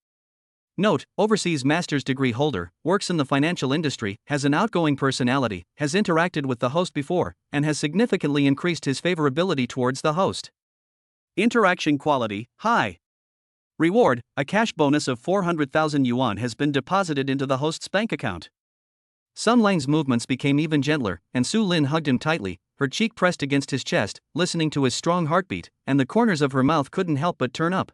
Note, overseas master's degree holder, works in the financial industry, has an outgoing personality, has interacted with the host before, and has significantly increased his favorability towards the host. Interaction quality, high. Reward, a cash bonus of 400,000 yuan has been deposited into the host's bank account. Sun Lang's movements became even gentler, and Su Lin hugged him tightly, her cheek pressed against his chest, listening to his strong heartbeat, and the corners of her mouth couldn't help but turn up.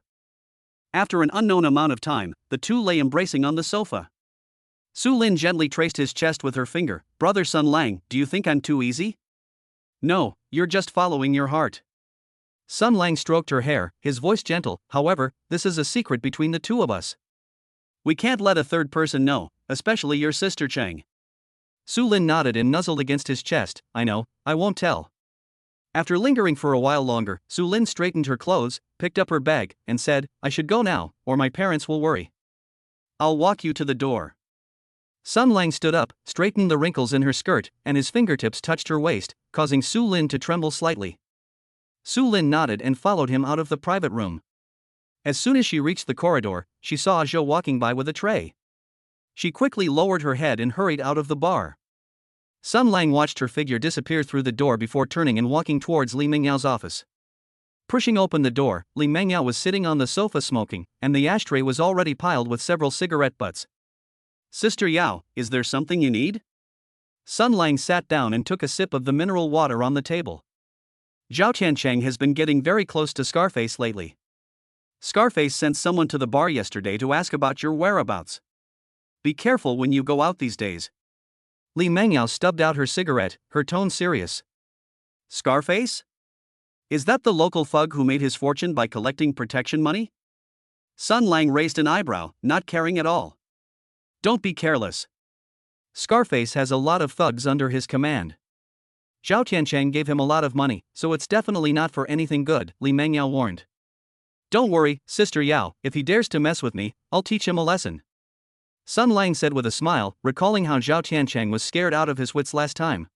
After an unknown amount of time, the two lay embracing on the sofa. Su Lin gently traced his chest with her finger. "Brother Sun Lang, do you think I'm too easy?" "No, you're just following your heart." Sun Lang stroked her hair, his voice gentle. "However, this is a secret between the two of us. We can't let a third person know, especially your sister Chang." Su Lin nodded and nuzzled against his chest. "I know, I won't tell." After lingering for a while longer, Su Lin straightened her clothes, picked up her bag, and said, "I should go now, or my parents will worry." "I'll walk you to the door." Sun Lang stood up, straightened the wrinkles in her skirt, and his fingertips touched her waist, causing Su Lin to tremble slightly. Su Lin nodded and followed him out of the private room. As soon as she reached the corridor, she saw Zhou walking by with a tray. She quickly lowered her head and hurried out of the bar. Sun Lang watched her figure disappear through the door before turning and walking towards Li Mengyao's office. Pushing open the door, Li Mengyao was sitting on the sofa smoking, and the ashtray was already piled with several cigarette butts. "Sister Yao, is there something you need?" Sun Lang sat down and took a sip of the mineral water on the table. "Zhao Tiancheng has been getting very close to Scarface lately. Scarface sent someone to the bar yesterday to ask about your whereabouts. Be careful when you go out these days." Li Mengyao stubbed out her cigarette, her tone serious. "Scarface? Is that the local thug who made his fortune by collecting protection money?" Sun Lang raised an eyebrow, not caring at all. "Don't be careless. Scarface has a lot of thugs under his command. Zhao Tiancheng gave him a lot of money, so it's definitely not for anything good," Li Mengyao warned. "Don't worry, Sister Yao, if he dares to mess with me, I'll teach him a lesson," Sun Lang said with a smile, recalling how Zhao Tiancheng was scared out of his wits last time.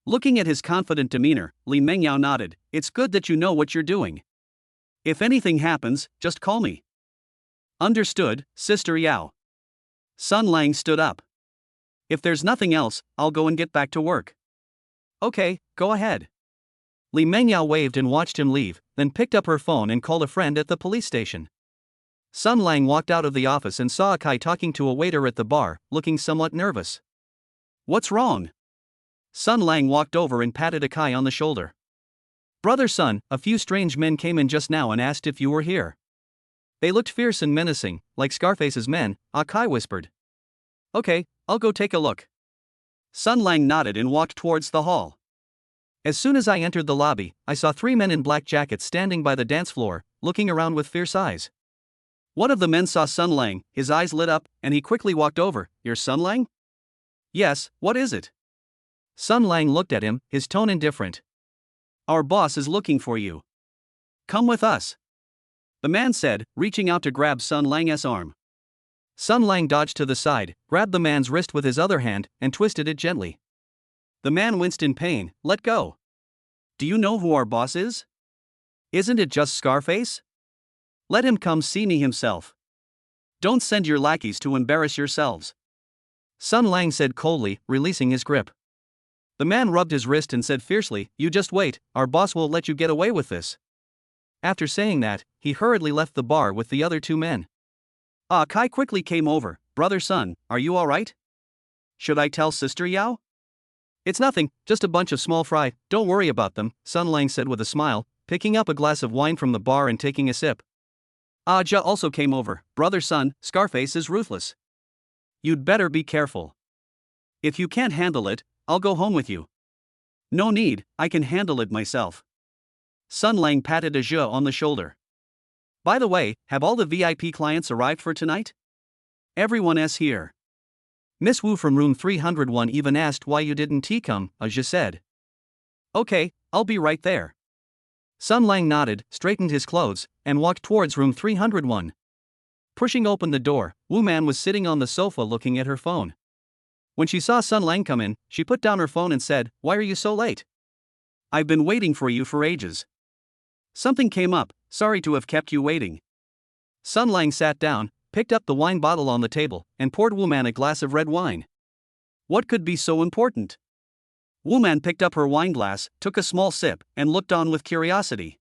Looking at his confident demeanor, Li Mengyao nodded. "It's good that you know what you're doing. If anything happens, just call me." "Understood, Sister Yao." Sun Lang stood up. "If there's nothing else, I'll go and get back to work." "Okay, go ahead." Li Mengyao waved and watched him leave, then picked up her phone and called a friend at the police station. Sun Lang walked out of the office and saw Akai talking to a waiter at the bar, looking somewhat nervous. "What's wrong?" Sun Lang walked over and patted Akai on the shoulder. "Brother Sun, a few strange men came in just now and asked if you were here. They looked fierce and menacing, like Scarface's men," Akai whispered. "Okay, I'll go take a look." Sun Lang nodded and walked towards the hall. As soon as I entered the lobby, I saw 3 men in black jackets standing by the dance floor, looking around with fierce eyes. One of the men saw Sun Lang, his eyes lit up, and he quickly walked over. "You're Sun Lang?" "Yes, what is it?" Sun Lang looked at him, his tone indifferent. "Our boss is looking for you. Come with us," the man said, reaching out to grab Sun Lang's arm. Sun Lang dodged to the side, grabbed the man's wrist with his other hand, and twisted it gently. The man winced in pain. Let go. Do you know who our boss is? Isn't it just Scarface? Let him come see me himself. Don't send your lackeys to embarrass yourselves. Sun Lang said coldly, releasing his grip. The man rubbed his wrist and said fiercely, "You just wait, our boss will let you get away with this." After saying that, he hurriedly left the bar with the other two men. Kai quickly came over. "Brother Sun, are you alright? Should I tell Sister Yao?" "It's nothing, just a bunch of small fry, don't worry about them," Sun Lang said with a smile, picking up a glass of wine from the bar and taking a sip. Ja also came over. "Brother Sun, Scarface is ruthless. You'd better be careful. If you can't handle it, I'll go home with you." "No need, I can handle it myself." Sun Lang patted Ja on the shoulder. "By the way, have all the VIP clients arrived for tonight? Everyone's here." Miss Wu from room 301 even asked why you didn't come, Ja said. "Okay, I'll be right there." Sun Lang nodded, straightened his clothes, and walked towards room 301. Pushing open the door, Wu Man was sitting on the sofa looking at her phone. When she saw Sun Lang come in, she put down her phone and said, "Why are you so late?" "I've been waiting for you for ages. Something came up, sorry to have kept you waiting." Sun Lang sat down, picked up the wine bottle on the table, and poured Wu Man a glass of red wine. "What could be so important?" Wu Man picked up her wine glass, took a small sip, and looked on with curiosity.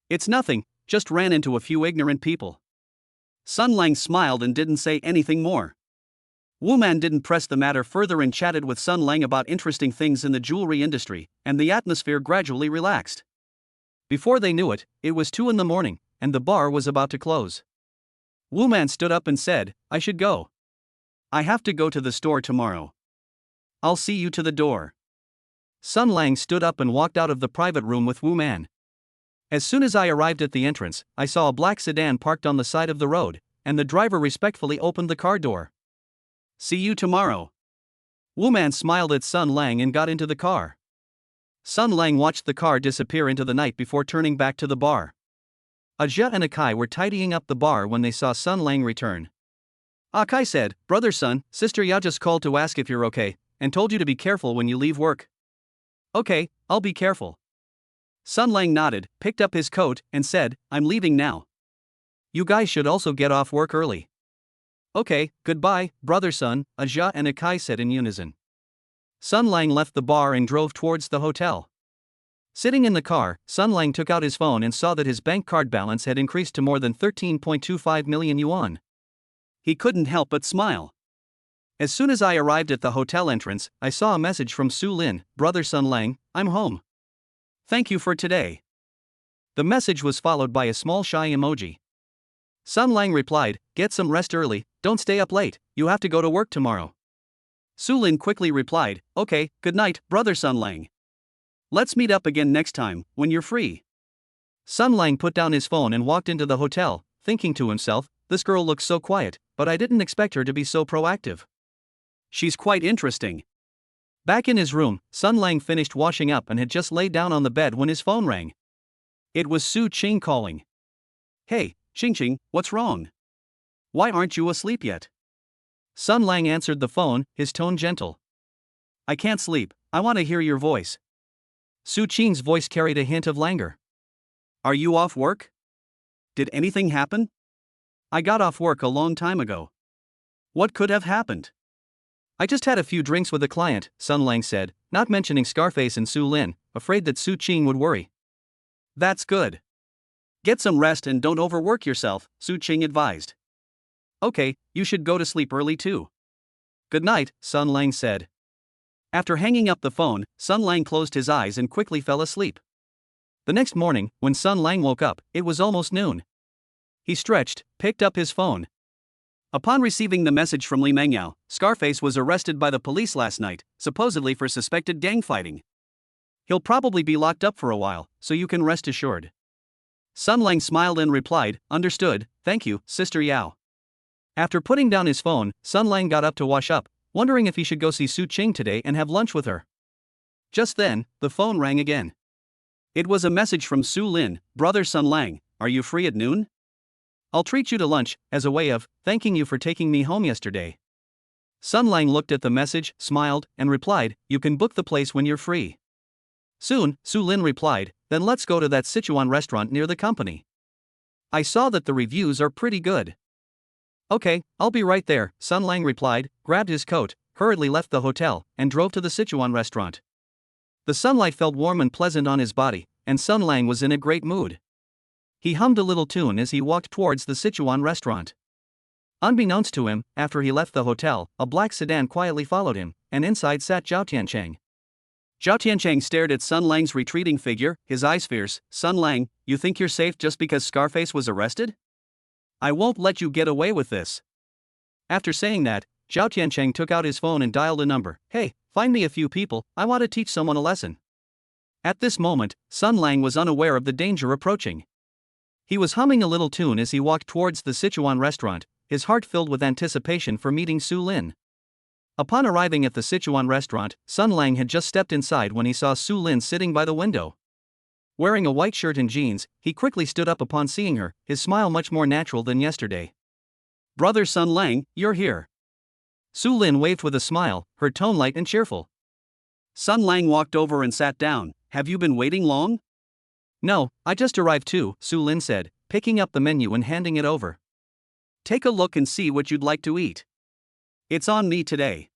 "It's nothing, just ran into a few ignorant people." Sun Lang smiled and didn't say anything more. Wu Man didn't press the matter further and chatted with Sun Lang about interesting things in the jewelry industry, and the atmosphere gradually relaxed. Before they knew it, it was 2 in the morning, and the bar was about to close. Wu Man stood up and said, "I should go. I have to go to the store tomorrow. I'll see you to the door." Sun Lang stood up and walked out of the private room with Wu Man. "As soon as I arrived at the entrance, I saw a black sedan parked on the side of the road, and the driver respectfully opened the car door. See you tomorrow." Wu Man smiled at Sun Lang and got into the car. Sun Lang watched the car disappear into the night before turning back to the bar. Ja and Kai were tidying up the bar when they saw Sun Lang return. Kai said, "Brother Sun, Sister Ya just called to ask if you're okay, and told you to be careful when you leave work." "Okay, I'll be careful." Sun Lang nodded, picked up his coat, and said, "I'm leaving now." "You guys should also get off work early." "Okay, goodbye, Brother Sun," Ja and Kai said in unison. Sun Lang left the bar and drove towards the hotel. Sitting in the car, Sun Lang took out his phone and saw that his bank card balance had increased to more than 13.25 million yuan. He couldn't help but smile. "As soon as I arrived at the hotel entrance, I saw a message from Su Lin, Brother Sun Lang, I'm home. Thank you for today." The message was followed by a small shy emoji. Sun Lang replied, "Get some rest early, don't stay up late, you have to go to work tomorrow." Su Lin quickly replied, "Okay, good night, Brother Sun Lang. Let's meet up again next time, when you're free." Sun Lang put down his phone and walked into the hotel, thinking to himself, "This girl looks so quiet, but I didn't expect her to be so proactive. She's quite interesting." Back in his room, Sun Lang finished washing up and had just laid down on the bed when his phone rang. It was Su Qing calling. "Hey, Qing, what's wrong? Why aren't you asleep yet?" Sun Lang answered the phone, his tone gentle. "I can't sleep, I want to hear your voice." Su Qing's voice carried a hint of languor. "Are you off work? Did anything happen?" "I got off work a long time ago." "What could have happened?" "I just had a few drinks with a client," Sun Lang said, not mentioning Scarface and Su Lin, afraid that Su Qing would worry. "That's good. Get some rest and don't overwork yourself," Su Qing advised. "Okay, you should go to sleep early too." "Good night," Sun Lang said. After hanging up the phone, Sun Lang closed his eyes and quickly fell asleep. The next morning, when Sun Lang woke up, it was almost noon. He stretched, picked up his phone. Upon receiving the message from Li Mengyao, Scarface was arrested by the police last night, supposedly for suspected gang fighting. He'll probably be locked up for a while, so you can rest assured. Sun Lang smiled and replied, "Understood, thank you, Sister Yao." After putting down his phone, Sun Lang got up to wash up, wondering if he should go see Su Qing today and have lunch with her. Just then, the phone rang again. It was a message from Su Lin, "Brother Sun Lang, are you free at noon?" I'll treat you to lunch, as a way of thanking you for taking me home yesterday. Sun Lang looked at the message, smiled, and replied, you can book the place when you're free. Soon, Su Lin replied, then let's go to that Sichuan restaurant near the company. I saw that the reviews are pretty good. Okay, I'll be right there, Sun Lang replied, grabbed his coat, hurriedly left the hotel, and drove to the Sichuan restaurant. The sunlight felt warm and pleasant on his body, and Sun Lang was in a great mood. He hummed a little tune as he walked towards the Sichuan restaurant. Unbeknownst to him, after he left the hotel, a black sedan quietly followed him, and inside sat Zhao Tiancheng. Zhao Tiancheng stared at Sun Lang's retreating figure, his eyes fierce. Sun Lang, you think you're safe just because Scarface was arrested? I won't let you get away with this. After saying that, Zhao Tiancheng took out his phone and dialed a number. Hey, find me a few people, I want to teach someone a lesson. At this moment, Sun Lang was unaware of the danger approaching. He was humming a little tune as he walked towards the Sichuan restaurant, his heart filled with anticipation for meeting Su Lin. Upon arriving at the Sichuan restaurant, Sun Lang had just stepped inside when he saw Su Lin sitting by the window. Wearing a white shirt and jeans, he quickly stood up upon seeing her, his smile much more natural than yesterday. Brother Sun Lang, you're here. Su Lin waved with a smile, her tone light and cheerful. Sun Lang walked over and sat down. Have you been waiting long? No, I just arrived too, Su Lin said, picking up the menu and handing it over. Take a look and see what you'd like to eat. It's on me today.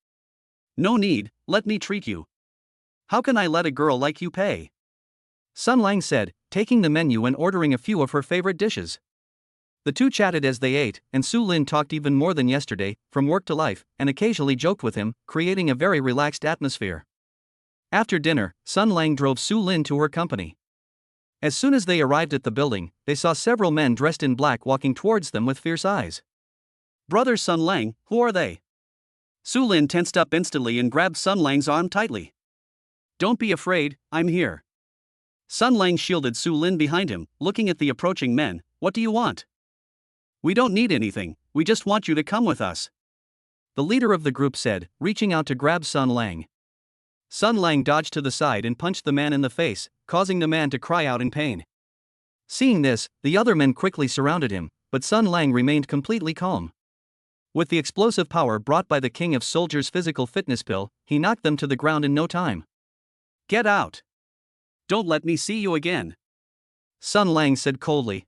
No need, let me treat you. How can I let a girl like you pay? Sun Lang said, taking the menu and ordering a few of her favorite dishes. The two chatted as they ate, and Su Lin talked even more than yesterday, from work to life, and occasionally joked with him, creating a very relaxed atmosphere. After dinner, Sun Lang drove Su Lin to her company. As soon as they arrived at the building, they saw several men dressed in black walking towards them with fierce eyes. Brother Sun Lang, who are they? Su Lin tensed up instantly and grabbed Sun Lang's arm tightly. Don't be afraid, I'm here. Sun Lang shielded Su Lin behind him, looking at the approaching men. What do you want? We don't need anything, we just want you to come with us. The leader of the group said, reaching out to grab Sun Lang. Sun Lang dodged to the side and punched the man in the face, causing the man to cry out in pain. Seeing this, the other men quickly surrounded him, but Sun Lang remained completely calm. With the explosive power brought by the King of Soldiers' physical fitness pill, he knocked them to the ground in no time. Get out! Don't let me see you again. Sun Lang said coldly.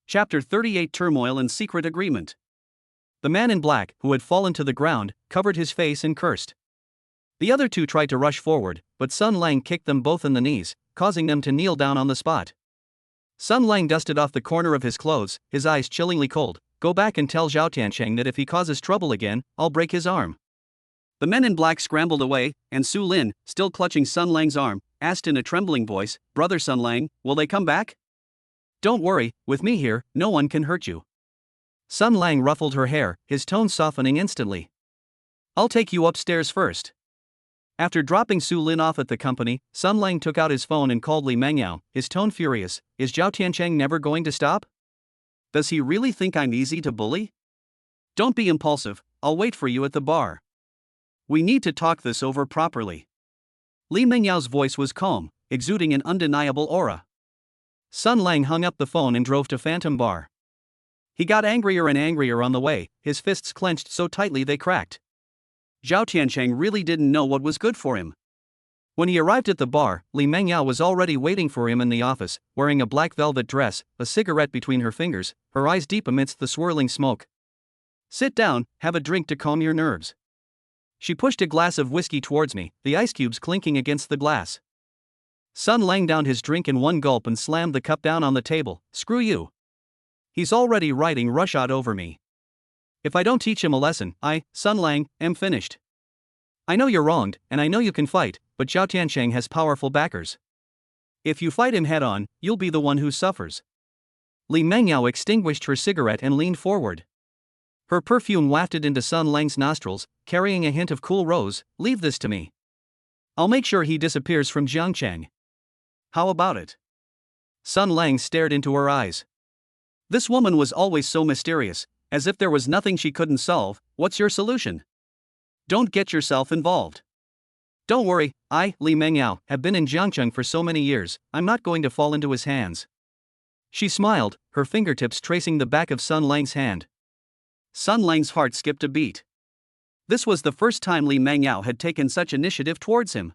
Chapter 38 Turmoil and Secret Agreement. The man in black, who had fallen to the ground, covered his face and cursed. The other two tried to rush forward, but Sun Lang kicked them both in the knees, causing them to kneel down on the spot. Sun Lang dusted off the corner of his clothes, his eyes chillingly cold. Go back and tell Zhao Tiancheng that if he causes trouble again, I'll break his arm. The men in black scrambled away, and Su Lin, still clutching Sun Lang's arm, asked in a trembling voice, Brother Sun Lang, will they come back? Don't worry, with me here, no one can hurt you. Sun Lang ruffled her hair, his tone softening instantly. I'll take you upstairs first. After dropping Su Lin off at the company, Sun Lang took out his phone and called Li Mengyao, his tone furious. Is Zhao Tiancheng never going to stop? Does he really think I'm easy to bully? Don't be impulsive, I'll wait for you at the bar. We need to talk this over properly. Li Mengyao's voice was calm, exuding an undeniable aura. Sun Lang hung up the phone and drove to Phantom Bar. He got angrier and angrier on the way, his fists clenched so tightly they cracked. Zhao Tiancheng really didn't know what was good for him. When he arrived at the bar, Li Mengyao was already waiting for him in the office, wearing a black velvet dress, a cigarette between her fingers, her eyes deep amidst the swirling smoke. Sit down, have a drink to calm your nerves. She pushed a glass of whiskey towards me, the ice cubes clinking against the glass. Sun Lang downed his drink in one gulp and slammed the cup down on the table. Screw you. He's already riding roughshod over me. If I don't teach him a lesson, I, Sun Lang, am finished. I know you're wronged, and I know you can fight, but Zhao Tiancheng has powerful backers. If you fight him head-on, you'll be the one who suffers. Li Mengyao extinguished her cigarette and leaned forward. Her perfume wafted into Sun Lang's nostrils, carrying a hint of cool rose. Leave this to me. I'll make sure he disappears from Jiangcheng. How about it? Sun Lang stared into her eyes. This woman was always so mysterious, as if there was nothing she couldn't solve. What's your solution? Don't get yourself involved. Don't worry, I, Li Mengyao, have been in Jiangcheng for so many years, I'm not going to fall into his hands. She smiled, her fingertips tracing the back of Sun Lang's hand. Sun Lang's heart skipped a beat. This was the first time Li Mengyao had taken such initiative towards him.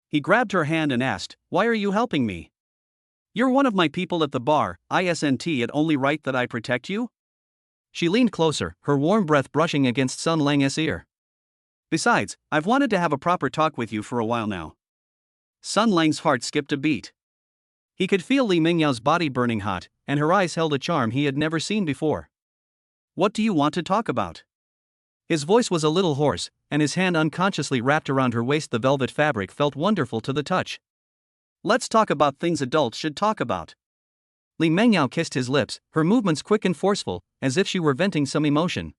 He grabbed her hand and asked, "Why are you helping me? You're one of my people at the bar, isn't it only right that I protect you?" She leaned closer, her warm breath brushing against Sun Lang's ear. "Besides, I've wanted to have a proper talk with you for a while now." Sun Lang's heart skipped a beat. He could feel Li Mengyao's body burning hot, and her eyes held a charm he had never seen before. "What do you want to talk about?" His voice was a little hoarse, and his hand unconsciously wrapped around her waist. The velvet fabric felt wonderful to the touch. "Let's talk about things adults should talk about." Li Mengyao kissed his lips, her movements quick and forceful, as if she were venting some emotion.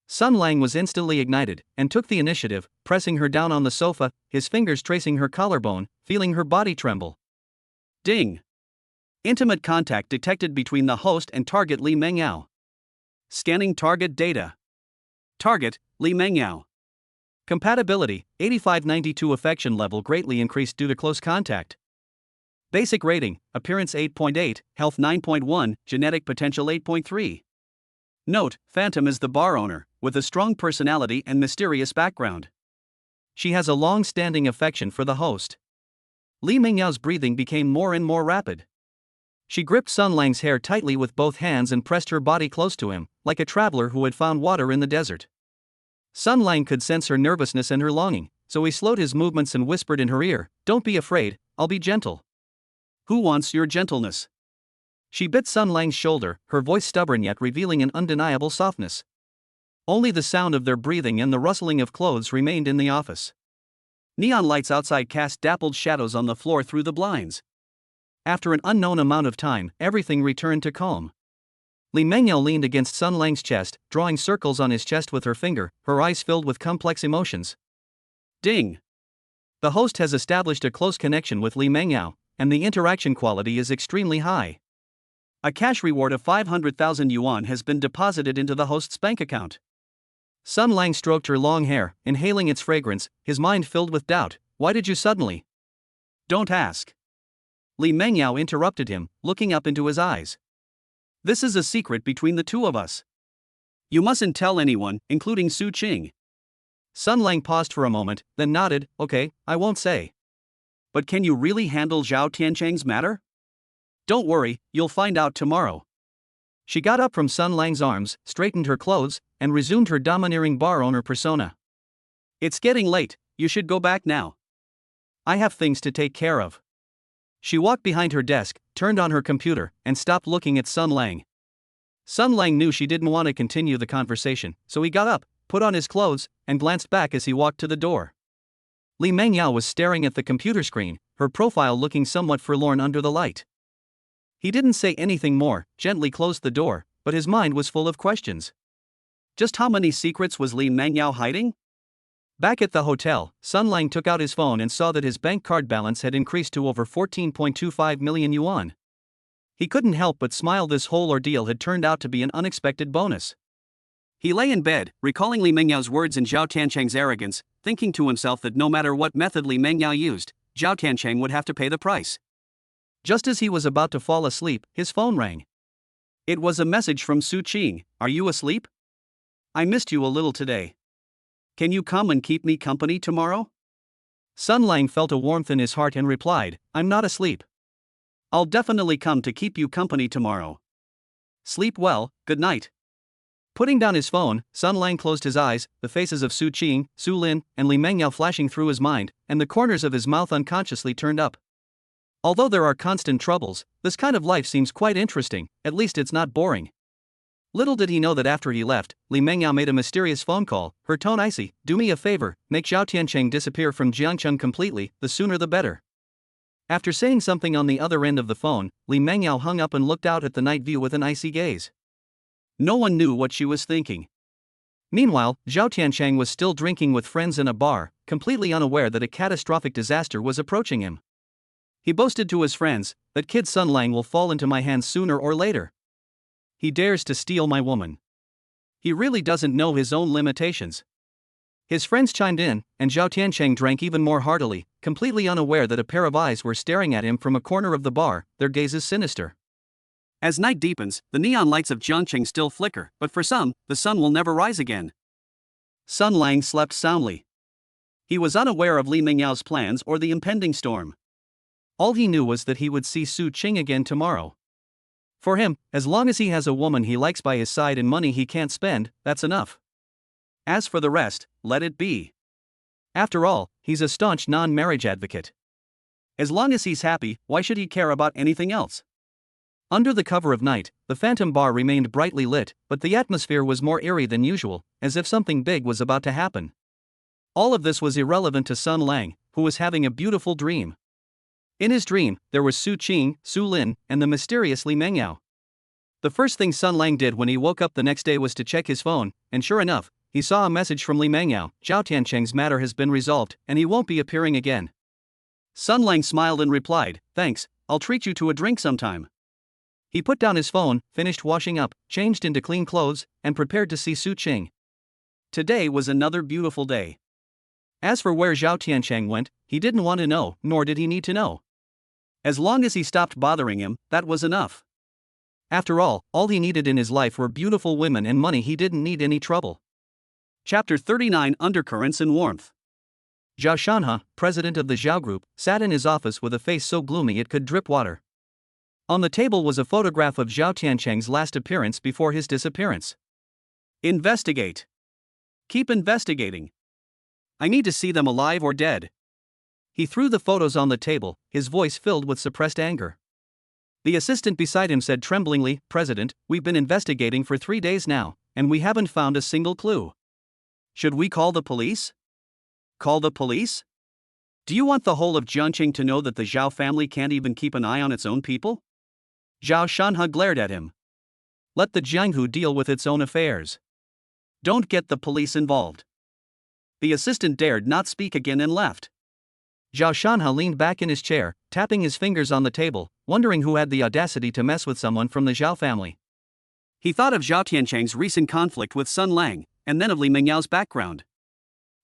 Sun Lang was instantly ignited, and took the initiative, pressing her down on the sofa, his fingers tracing her collarbone, feeling her body tremble. Ding! Intimate contact detected between the host and target Li Mengyao. Scanning target data. Target, Li Mengyao. Compatibility, 85-92. Affection level greatly increased due to close contact. Basic rating, appearance 8.8, health 9.1, genetic potential 8.3. Note, Phantom is the bar owner, with a strong personality and mysterious background. She has a long-standing affection for the host. Li Mengyao's breathing became more and more rapid. She gripped Sun Lang's hair tightly with both hands and pressed her body close to him, like a traveler who had found water in the desert. Sun Lang could sense her nervousness and her longing, so he slowed his movements and whispered in her ear, "Don't be afraid, I'll be gentle." "Who wants your gentleness?" She bit Sun Lang's shoulder, her voice stubborn yet revealing an undeniable softness. Only the sound of their breathing and the rustling of clothes remained in the office. Neon lights outside cast dappled shadows on the floor through the blinds. After an unknown amount of time, everything returned to calm. Li Mengyao leaned against Sun Lang's chest, drawing circles on his chest with her finger, her eyes filled with complex emotions. Ding! The host has established a close connection with Li Mengyao, and the interaction quality is extremely high. A cash reward of 500,000 yuan has been deposited into the host's bank account. Sun Lang stroked her long hair, inhaling its fragrance, his mind filled with doubt. "Why did you suddenly?" "Don't ask." Li Mengyao interrupted him, looking up into his eyes. "This is a secret between the two of us. You mustn't tell anyone, including Su Qing." Sun Lang paused for a moment, then nodded, "Okay, I won't say." "But can you really handle Zhao Tiancheng's matter?" "Don't worry, you'll find out tomorrow." She got up from Sun Lang's arms, straightened her clothes, and resumed her domineering bar owner persona. "It's getting late, you should go back now." "I have things to take care of." She walked behind her desk, turned on her computer, and stopped looking at Sun Lang. Sun Lang knew she didn't want to continue the conversation, so he got up, put on his clothes, and glanced back as he walked to the door. Li Mengyao was staring at the computer screen, her profile looking somewhat forlorn under the light. He didn't say anything more, gently closed the door, but his mind was full of questions. Just how many secrets was Li Mengyao hiding? Back at the hotel, Sun Lang took out his phone and saw that his bank card balance had increased to over 14.25 million yuan. He couldn't help but smile. This whole ordeal had turned out to be an unexpected bonus. He lay in bed, recalling Li Mengyao's words and Zhao Tiancheng's arrogance, thinking to himself that no matter what method Li Mengyao used, Zhao Tiancheng would have to pay the price. Just as he was about to fall asleep, his phone rang. It was a message from Su Qing. "Are you asleep? I missed you a little today. Can you come and keep me company tomorrow?" Sun Lang felt a warmth in his heart and replied, "I'm not asleep. I'll definitely come to keep you company tomorrow. Sleep well, good night." Putting down his phone, Sun Lang closed his eyes, the faces of Su Qing, Su Lin, and Li Mengyao flashing through his mind, and the corners of his mouth unconsciously turned up. Although there are constant troubles, this kind of life seems quite interesting, at least it's not boring. Little did he know that after he left, Li Mengyao made a mysterious phone call, her tone icy. "Do me a favor, make Zhao Tiancheng disappear from Jiangcheng completely, the sooner the better." After saying something on the other end of the phone, Li Mengyao hung up and looked out at the night view with an icy gaze. No one knew what she was thinking. Meanwhile, Zhao Tiancheng was still drinking with friends in a bar, completely unaware that a catastrophic disaster was approaching him. He boasted to his friends, "That kid Sun Lang will fall into my hands sooner or later. He dares to steal my woman. He really doesn't know his own limitations." His friends chimed in, and Zhao Tiancheng drank even more heartily, completely unaware that a pair of eyes were staring at him from a corner of the bar, their gazes sinister. As night deepens, the neon lights of Jiangqing still flicker, but for some, the sun will never rise again. Sun Lang slept soundly. He was unaware of Li Mingyao's plans or the impending storm. All he knew was that he would see Su Qing again tomorrow. For him, as long as he has a woman he likes by his side and money he can't spend, that's enough. As for the rest, let it be. After all, he's a staunch non-marriage advocate. As long as he's happy, why should he care about anything else? Under the cover of night, the Phantom Bar remained brightly lit, but the atmosphere was more eerie than usual, as if something big was about to happen. All of this was irrelevant to Sun Lang, who was having a beautiful dream. In his dream, there was Su Qing, Su Lin, and the mysterious Li Mengyao. The first thing Sun Lang did when he woke up the next day was to check his phone, and sure enough, he saw a message from Li Mengyao. Zhao Tiancheng's matter has been resolved, and he won't be appearing again. Sun Lang smiled and replied, "Thanks, I'll treat you to a drink sometime." He put down his phone, finished washing up, changed into clean clothes, and prepared to see Su Qing. Today was another beautiful day. As for where Zhao Tiancheng went, he didn't want to know, nor did he need to know. As long as he stopped bothering him, that was enough. After all he needed in his life were beautiful women and money. He didn't need any trouble. Chapter 39: Undercurrents and Warmth. Zhao Shanhe, president of the Zhao Group, sat in his office with a face so gloomy it could drip water. On the table was a photograph of Zhao Tiancheng's last appearance before his disappearance. Investigate. Keep investigating. I need to see them alive or dead. He threw the photos on the table, his voice filled with suppressed anger. The assistant beside him said tremblingly, "President, we've been investigating for 3 days now, and we haven't found a single clue. Should we call the police?" Call the police? Do you want the whole of Jiangqing to know that the Zhao family can't even keep an eye on its own people? Zhao Shanhe glared at him. Let the Jianghu deal with its own affairs. Don't get the police involved. The assistant dared not speak again and left. Zhao Shanhe leaned back in his chair, tapping his fingers on the table, wondering who had the audacity to mess with someone from the Zhao family. He thought of Zhao Tiancheng's recent conflict with Sun Lang, and then of Li Mingyao's background.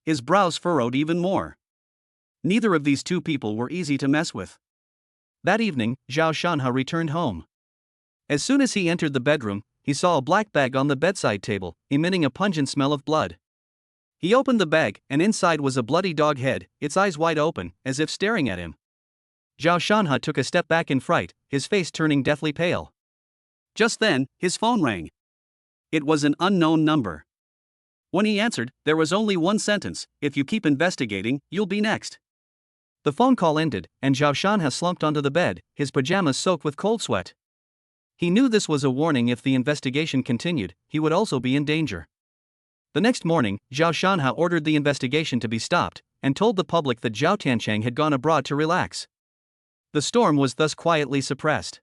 His brows furrowed even more. Neither of these two people were easy to mess with. That evening, Zhao Shanhe returned home. As soon as he entered the bedroom, he saw a black bag on the bedside table, emitting a pungent smell of blood. He opened the bag, and inside was a bloody dog head, its eyes wide open, as if staring at him. Zhao Shanhe took a step back in fright, his face turning deathly pale. Just then, his phone rang. It was an unknown number. When he answered, there was only one sentence: "If you keep investigating, you'll be next." The phone call ended, and Zhao Shanhe slumped onto the bed, his pajamas soaked with cold sweat. He knew this was a warning. If the investigation continued, he would also be in danger. The next morning, Zhao Shanhe ordered the investigation to be stopped, and told the public that Zhao Tiancheng had gone abroad to relax. The storm was thus quietly suppressed.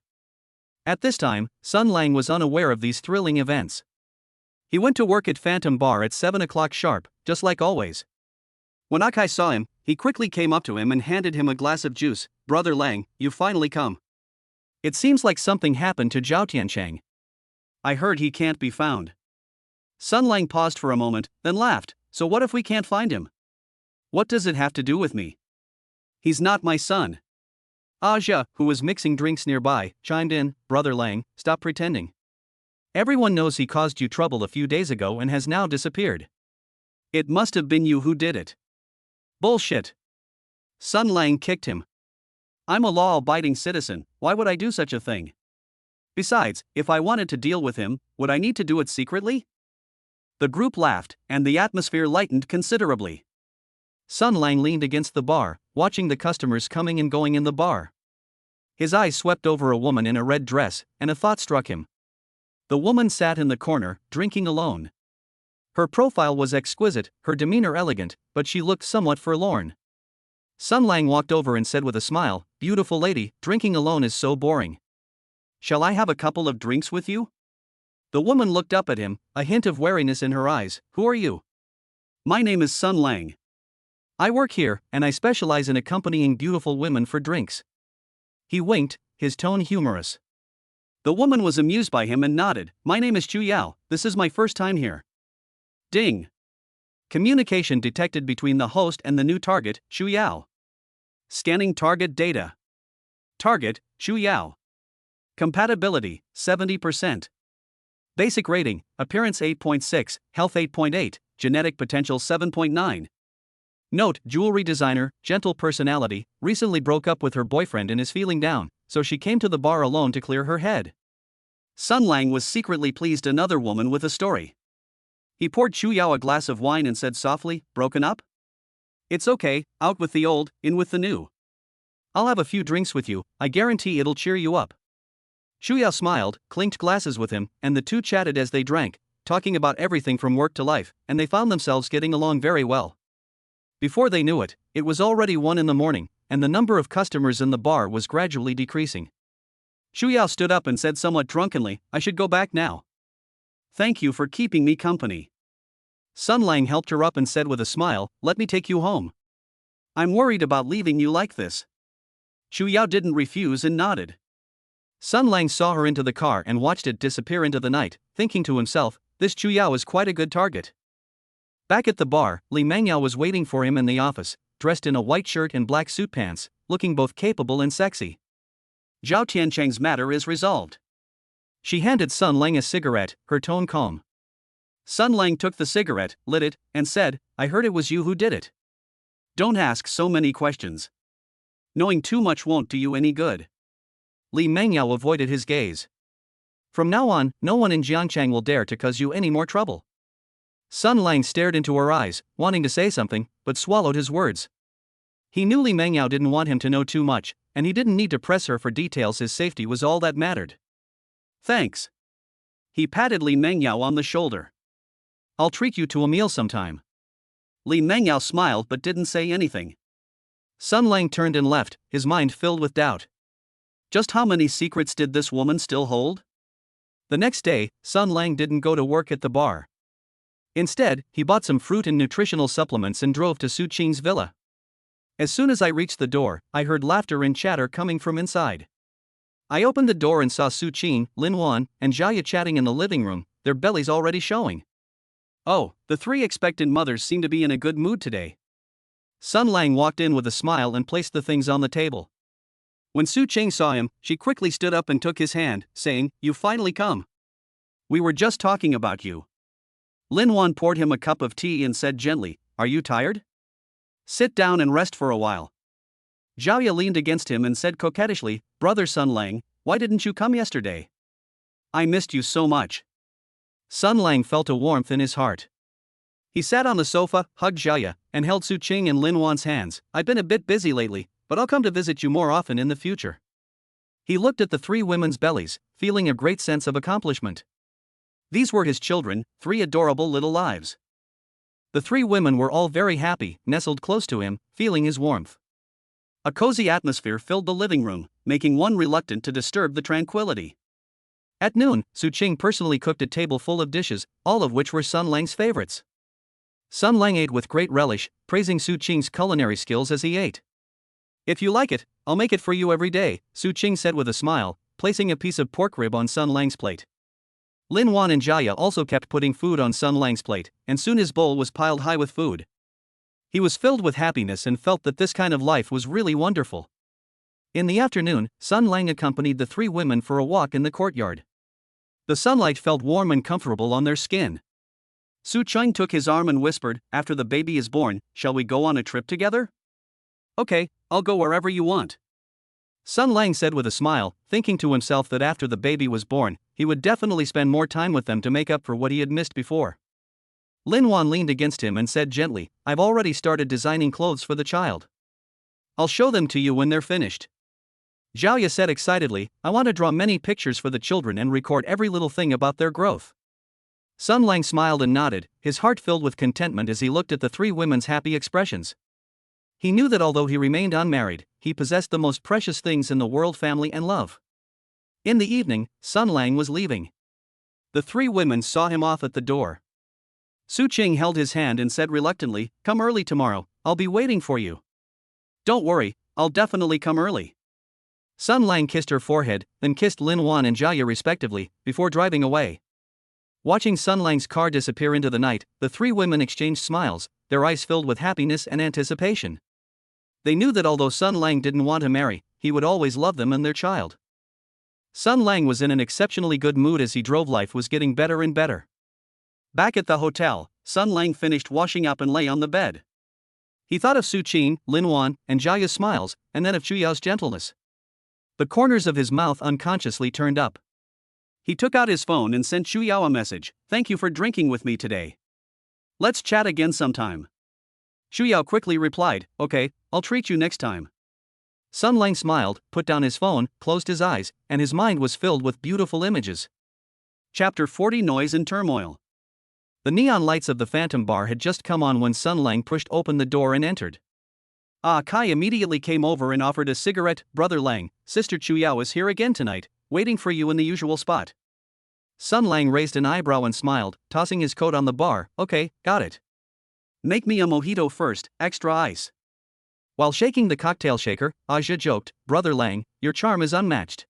At this time, Sun Lang was unaware of these thrilling events. He went to work at Phantom Bar at 7 o'clock sharp, just like always. When Akai saw him, he quickly came up to him and handed him a glass of juice. "Brother Lang, you've finally come. It seems like something happened to Zhao Tiancheng. I heard he can't be found." Sun Lang paused for a moment, then laughed. "So what if we can't find him? What does it have to do with me? He's not my son." Aja, who was mixing drinks nearby, chimed in. "Brother Lang, stop pretending. Everyone knows he caused you trouble a few days ago and has now disappeared." "It must have been you who did it." "Bullshit." Sun Lang kicked him. "I'm a law-abiding citizen, why would I do such a thing? Besides, if I wanted to deal with him, would I need to do it secretly?" The group laughed, and the atmosphere lightened considerably. Sun Lang leaned against the bar, watching the customers coming and going in the bar. His eyes swept over a woman in a red dress, and a thought struck him. The woman sat in the corner, drinking alone. Her profile was exquisite, her demeanor elegant, but she looked somewhat forlorn. Sun Lang walked over and said with a smile, "Beautiful lady, drinking alone is so boring. Shall I have a couple of drinks with you?" The woman looked up at him, a hint of wariness in her eyes. "Who are you?" "My name is Sun Lang. I work here, and I specialize in accompanying beautiful women for drinks." He winked, his tone humorous. The woman was amused by him and nodded. "My name is Chu Yao, this is my first time here." Ding. Communication detected between the host and the new target, Chu Yao. Scanning target data. Target, Chu Yao. Compatibility, 70%. Basic rating, appearance 8.6, health 8.8, genetic potential 7.9. Note, jewelry designer, gentle personality, recently broke up with her boyfriend and is feeling down, so she came to the bar alone to clear her head. Sun Lang was secretly pleased another woman with a story. He poured Chu Yao a glass of wine and said softly, broken up? It's okay, out with the old, in with the new. I'll have a few drinks with you, I guarantee it'll cheer you up. Chu Yao smiled, clinked glasses with him, and the two chatted as they drank, talking about everything from work to life, and they found themselves getting along very well. Before they knew it, it was already 1 in the morning, and the number of customers in the bar was gradually decreasing. Chu Yao stood up and said somewhat drunkenly, I should go back now. Thank you for keeping me company. Sun Lang helped her up and said with a smile, let me take you home. I'm worried about leaving you like this. Chu Yao didn't refuse and nodded. Sun Lang saw her into the car and watched it disappear into the night, thinking to himself, this Chu Yao is quite a good target. Back at the bar, Li Mengyao was waiting for him in the office, dressed in a white shirt and black suit pants, looking both capable and sexy. Zhao Tiancheng's matter is resolved. She handed Sun Lang a cigarette, her tone calm. Sun Lang took the cigarette, lit it, and said, I heard it was you who did it. Don't ask so many questions. Knowing too much won't do you any good. Li Mengyao avoided his gaze. From now on, no one in Jiangchang will dare to cause you any more trouble. Sun Lang stared into her eyes, wanting to say something, but swallowed his words. He knew Li Mengyao didn't want him to know too much, and he didn't need to press her for details. His safety was all that mattered. Thanks. He patted Li Mengyao on the shoulder. I'll treat you to a meal sometime. Li Mengyao smiled but didn't say anything. Sun Lang turned and left, his mind filled with doubt. Just how many secrets did this woman still hold? The next day, Sun Lang didn't go to work at the bar. Instead, he bought some fruit and nutritional supplements and drove to Su Qing's villa. As soon as I reached the door, I heard laughter and chatter coming from inside. I opened the door and saw Su Qing, Lin Wan, and Jiaya chatting in the living room, their bellies already showing. Oh, the three expectant mothers seem to be in a good mood today. Sun Lang walked in with a smile and placed the things on the table. When Su Qing saw him, she quickly stood up and took his hand, saying, You've finally come. We were just talking about you. Lin Wan poured him a cup of tea and said gently, Are you tired? Sit down and rest for a while. Jiaya leaned against him and said coquettishly, Brother Sun Lang, why didn't you come yesterday? I missed you so much. Sun Lang felt a warmth in his heart. He sat on the sofa, hugged Jiaya, and held Su Qing and Lin Wan's hands. I've been a bit busy lately, but I'll come to visit you more often in the future. He looked at the three women's bellies, feeling a great sense of accomplishment. These were his children, 3 adorable little lives. The 3 women were all very happy, nestled close to him, feeling his warmth. A cozy atmosphere filled the living room, making one reluctant to disturb the tranquility. At noon, Su Qing personally cooked a table full of dishes, all of which were Sun Lang's favorites. Sun Lang ate with great relish, praising Su Qing's culinary skills as he ate. If you like it, I'll make it for you every day, Su Qing said with a smile, placing a piece of pork rib on Sun Lang's plate. Lin Wan and Jiaya also kept putting food on Sun Lang's plate, and soon his bowl was piled high with food. He was filled with happiness and felt that this kind of life was really wonderful. In the afternoon, Sun Lang accompanied the 3 women for a walk in the courtyard. The sunlight felt warm and comfortable on their skin. Su Qing took his arm and whispered, After the baby is born, shall we go on a trip together? Okay, I'll go wherever you want. Sun Lang said with a smile, thinking to himself that after the baby was born, he would definitely spend more time with them to make up for what he had missed before. Lin Wan leaned against him and said gently, I've already started designing clothes for the child. I'll show them to you when they're finished. Jiaya said excitedly, I want to draw many pictures for the children and record every little thing about their growth. Sun Lang smiled and nodded, his heart filled with contentment as he looked at the 3 women's happy expressions. He knew that although he remained unmarried, he possessed the most precious things in the world: family and love. In the evening, Sun Lang was leaving. The 3 women saw him off at the door. Su Qing held his hand and said reluctantly, Come early tomorrow, I'll be waiting for you. Don't worry, I'll definitely come early. Sun Lang kissed her forehead, then kissed Lin Wan and Jiaya respectively, before driving away. Watching Sun Lang's car disappear into the night, the 3 women exchanged smiles, their eyes filled with happiness and anticipation. They knew that although Sun Lang didn't want to marry, he would always love them and their child. Sun Lang was in an exceptionally good mood as he drove. Life was getting better and better. Back at the hotel, Sun Lang finished washing up and lay on the bed. He thought of Su Qing, Lin Wan, and Jiaya's smiles, and then of Chu Yao's gentleness. The corners of his mouth unconsciously turned up. He took out his phone and sent Chu Yao a message. "Thank you for drinking with me today. Let's chat again sometime." Chu Yao quickly replied, "Okay, I'll treat you next time." Sun Lang smiled, put down his phone, closed his eyes, and his mind was filled with beautiful images. Chapter 40: Noise and Turmoil. The neon lights of the Phantom Bar had just come on when Sun Lang pushed open the door and entered. Kai immediately came over and offered a cigarette. "Brother Lang, Sister Chu Yao is here again tonight, waiting for you in the usual spot." Sun Lang raised an eyebrow and smiled, tossing his coat on the bar. "Okay, got it. "Make me a mojito first, extra ice." While shaking the cocktail shaker, Aja joked, "Brother Lang, your charm is unmatched.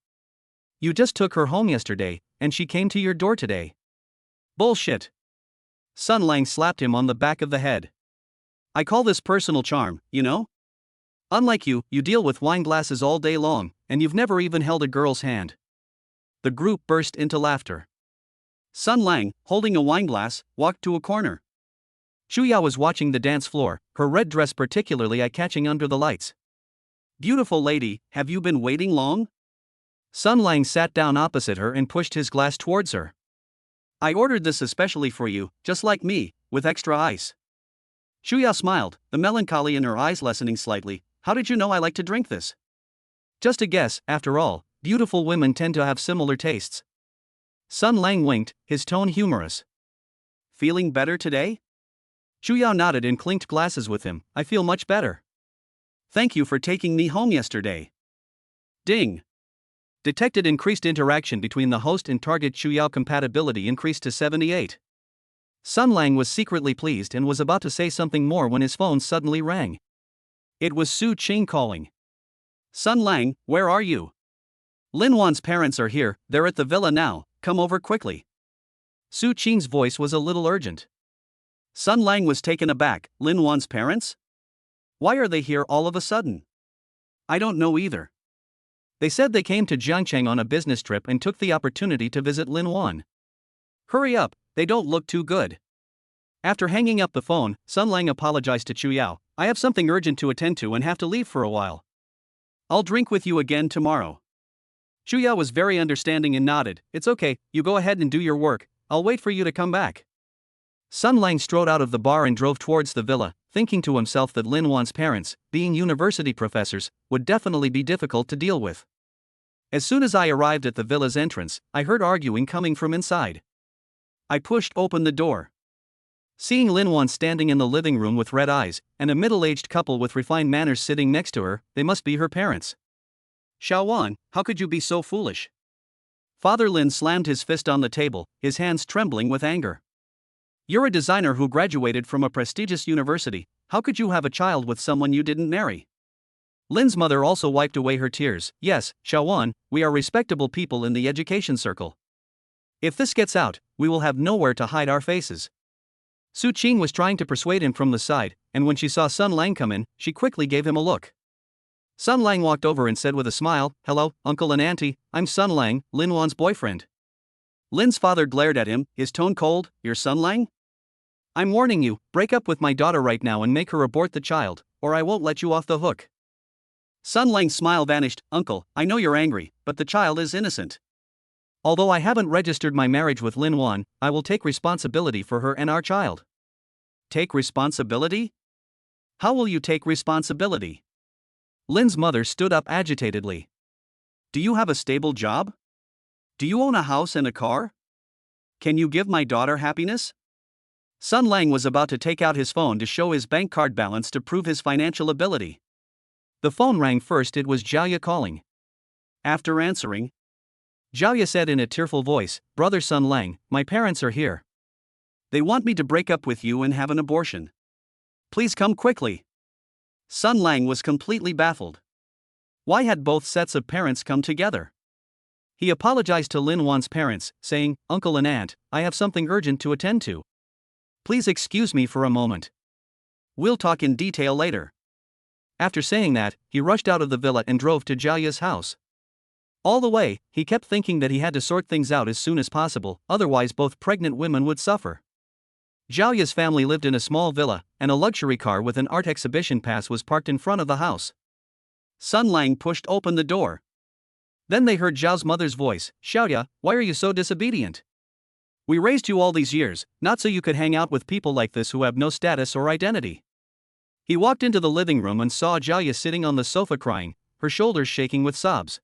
You just took her home yesterday, and she came to your door today." "Bullshit." Sun Lang slapped him on the back of the head. "I call this personal charm, you know? Unlike you, you deal with wine glasses all day long, and you've never even held a girl's hand." The group burst into laughter. Sun Lang, holding a wine glass, walked to a corner. Chu Yao was watching the dance floor, her red dress particularly eye-catching under the lights. "Beautiful lady, have you been waiting long?" Sun Lang sat down opposite her and pushed his glass towards her. "I ordered this especially for you, just like me, with extra ice." Chu Yao smiled, the melancholy in her eyes lessening slightly. "How did you know I like to drink this?" "Just a guess, after all, beautiful women tend to have similar tastes." Sun Lang winked, his tone humorous. "Feeling better today?" Chu Yao nodded and clinked glasses with him. "I feel much better. "Thank you for taking me home yesterday." Ding. Detected increased interaction between the host and target. Chu Yao compatibility increased to 78. Sun Lang was secretly pleased and was about to say something more when his phone suddenly rang. It was Su Qing calling. "Sun Lang, where are you?" "Lin Wan's parents are here, they're at the villa now, come over quickly." Su Qing's voice was a little urgent. Sun Lang was taken aback. "Lin Wan's parents? Why are they here all of a sudden?" "I don't know either. They said they came to Jiangcheng on a business trip and took the opportunity to visit Lin Wan." "Hurry up, they don't look too good." After hanging up the phone, Sun Lang apologized to Chu Yao. "I have something urgent to attend to and have to leave for a while. I'll drink with you again tomorrow." Chu Yao was very understanding and nodded. "It's okay, you go ahead and do your work, I'll wait for you to come back." Sun Lang strode out of the bar and drove towards the villa, thinking to himself that Lin Wan's parents, being university professors, would definitely be difficult to deal with. As soon as I arrived at the villa's entrance, I heard arguing coming from inside. I pushed open the door. Seeing Lin Wan standing in the living room with red eyes, and a middle-aged couple with refined manners sitting next to her, they must be her parents. "Xiao Wan, how could you be so foolish?" Father Lin slammed his fist on the table, his hands trembling with anger. "You're a designer who graduated from a prestigious university, how could you have a child with someone you didn't marry?" Lin's mother also wiped away her tears. "Yes, Xiao Wan, we are respectable people in the education circle. If this gets out, we will have nowhere to hide our faces." Su Qing was trying to persuade him from the side, and when she saw Sun Lang come in, she quickly gave him a look. Sun Lang walked over and said with a smile, "Hello, uncle and auntie, I'm Sun Lang, Lin Wan's boyfriend." Lin's father glared at him, his tone cold. "You're Sun Lang? I'm warning you, break up with my daughter right now and make her abort the child, or I won't let you off the hook." Sun Lang's smile vanished. "Uncle, I know you're angry, but the child is innocent." "Although I haven't registered my marriage with Lin Wan, I will take responsibility for her and our child." "Take responsibility? How will you take responsibility?" Lin's mother stood up agitatedly. "Do you have a stable job? Do you own a house and a car? Can you give my daughter happiness?" Sun Lang was about to take out his phone to show his bank card balance to prove his financial ability. The phone rang first. It was Jiaya calling. After answering, Jiaya said in a tearful voice, "Brother Sun Lang, my parents are here. They want me to break up with you and have an abortion. Please come quickly." Sun Lang was completely baffled. Why had both sets of parents come together? He apologized to Lin Wan's parents, saying, "Uncle and aunt, I have something urgent to attend to. Please excuse me for a moment. We'll talk in detail later." After saying that, he rushed out of the villa and drove to Jiaya's house. All the way, he kept thinking that he had to sort things out as soon as possible, otherwise both pregnant women would suffer. Zhao Ya's family lived in a small villa, and a luxury car with an art exhibition pass was parked in front of the house. Sun Lang pushed open the door. Then they heard Zhao's mother's voice, "Xiaoya, why are you so disobedient? We raised you all these years, not so you could hang out with people like this who have no status or identity." He walked into the living room and saw Zhao sitting on the sofa crying, her shoulders shaking with sobs.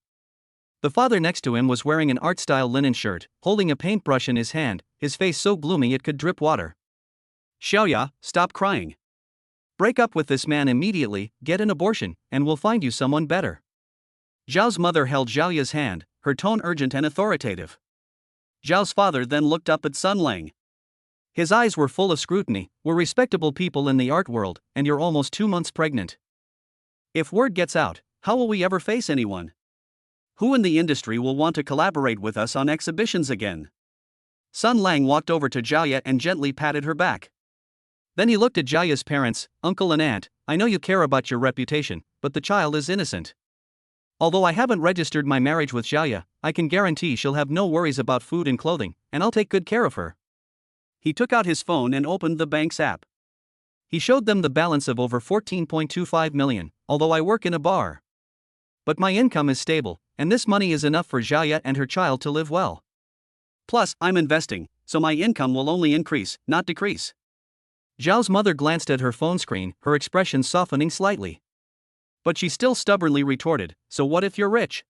The father next to him was wearing an art-style linen shirt, holding a paintbrush in his hand, his face so gloomy it could drip water. "Xiaoya, stop crying. Break up with this man immediately, get an abortion, and we'll find you someone better." Zhao's mother held Zhao hand, her tone urgent and authoritative. Zhao's father then looked up at Sun Lang. His eyes were full of scrutiny. "We're respectable people in the art world, and you're almost 2 months pregnant. If word gets out, how will we ever face anyone? Who in the industry will want to collaborate with us on exhibitions again?" Sun Lang walked over to Zhao and gently patted her back. Then he looked at Zhao's parents, uncle and aunt. "I know you care about your reputation, but the child is innocent. Although I haven't registered my marriage with Zhao, I can guarantee she'll have no worries about food and clothing, and I'll take good care of her." He took out his phone and opened the bank's app. He showed them the balance of over 14.25 million, "Although I work in a bar. But my income is stable, and this money is enough for Zhao and her child to live well. Plus, I'm investing, so my income will only increase, not decrease." Zhao's mother glanced at her phone screen, her expression softening slightly. But she still stubbornly retorted, "So what if you're rich?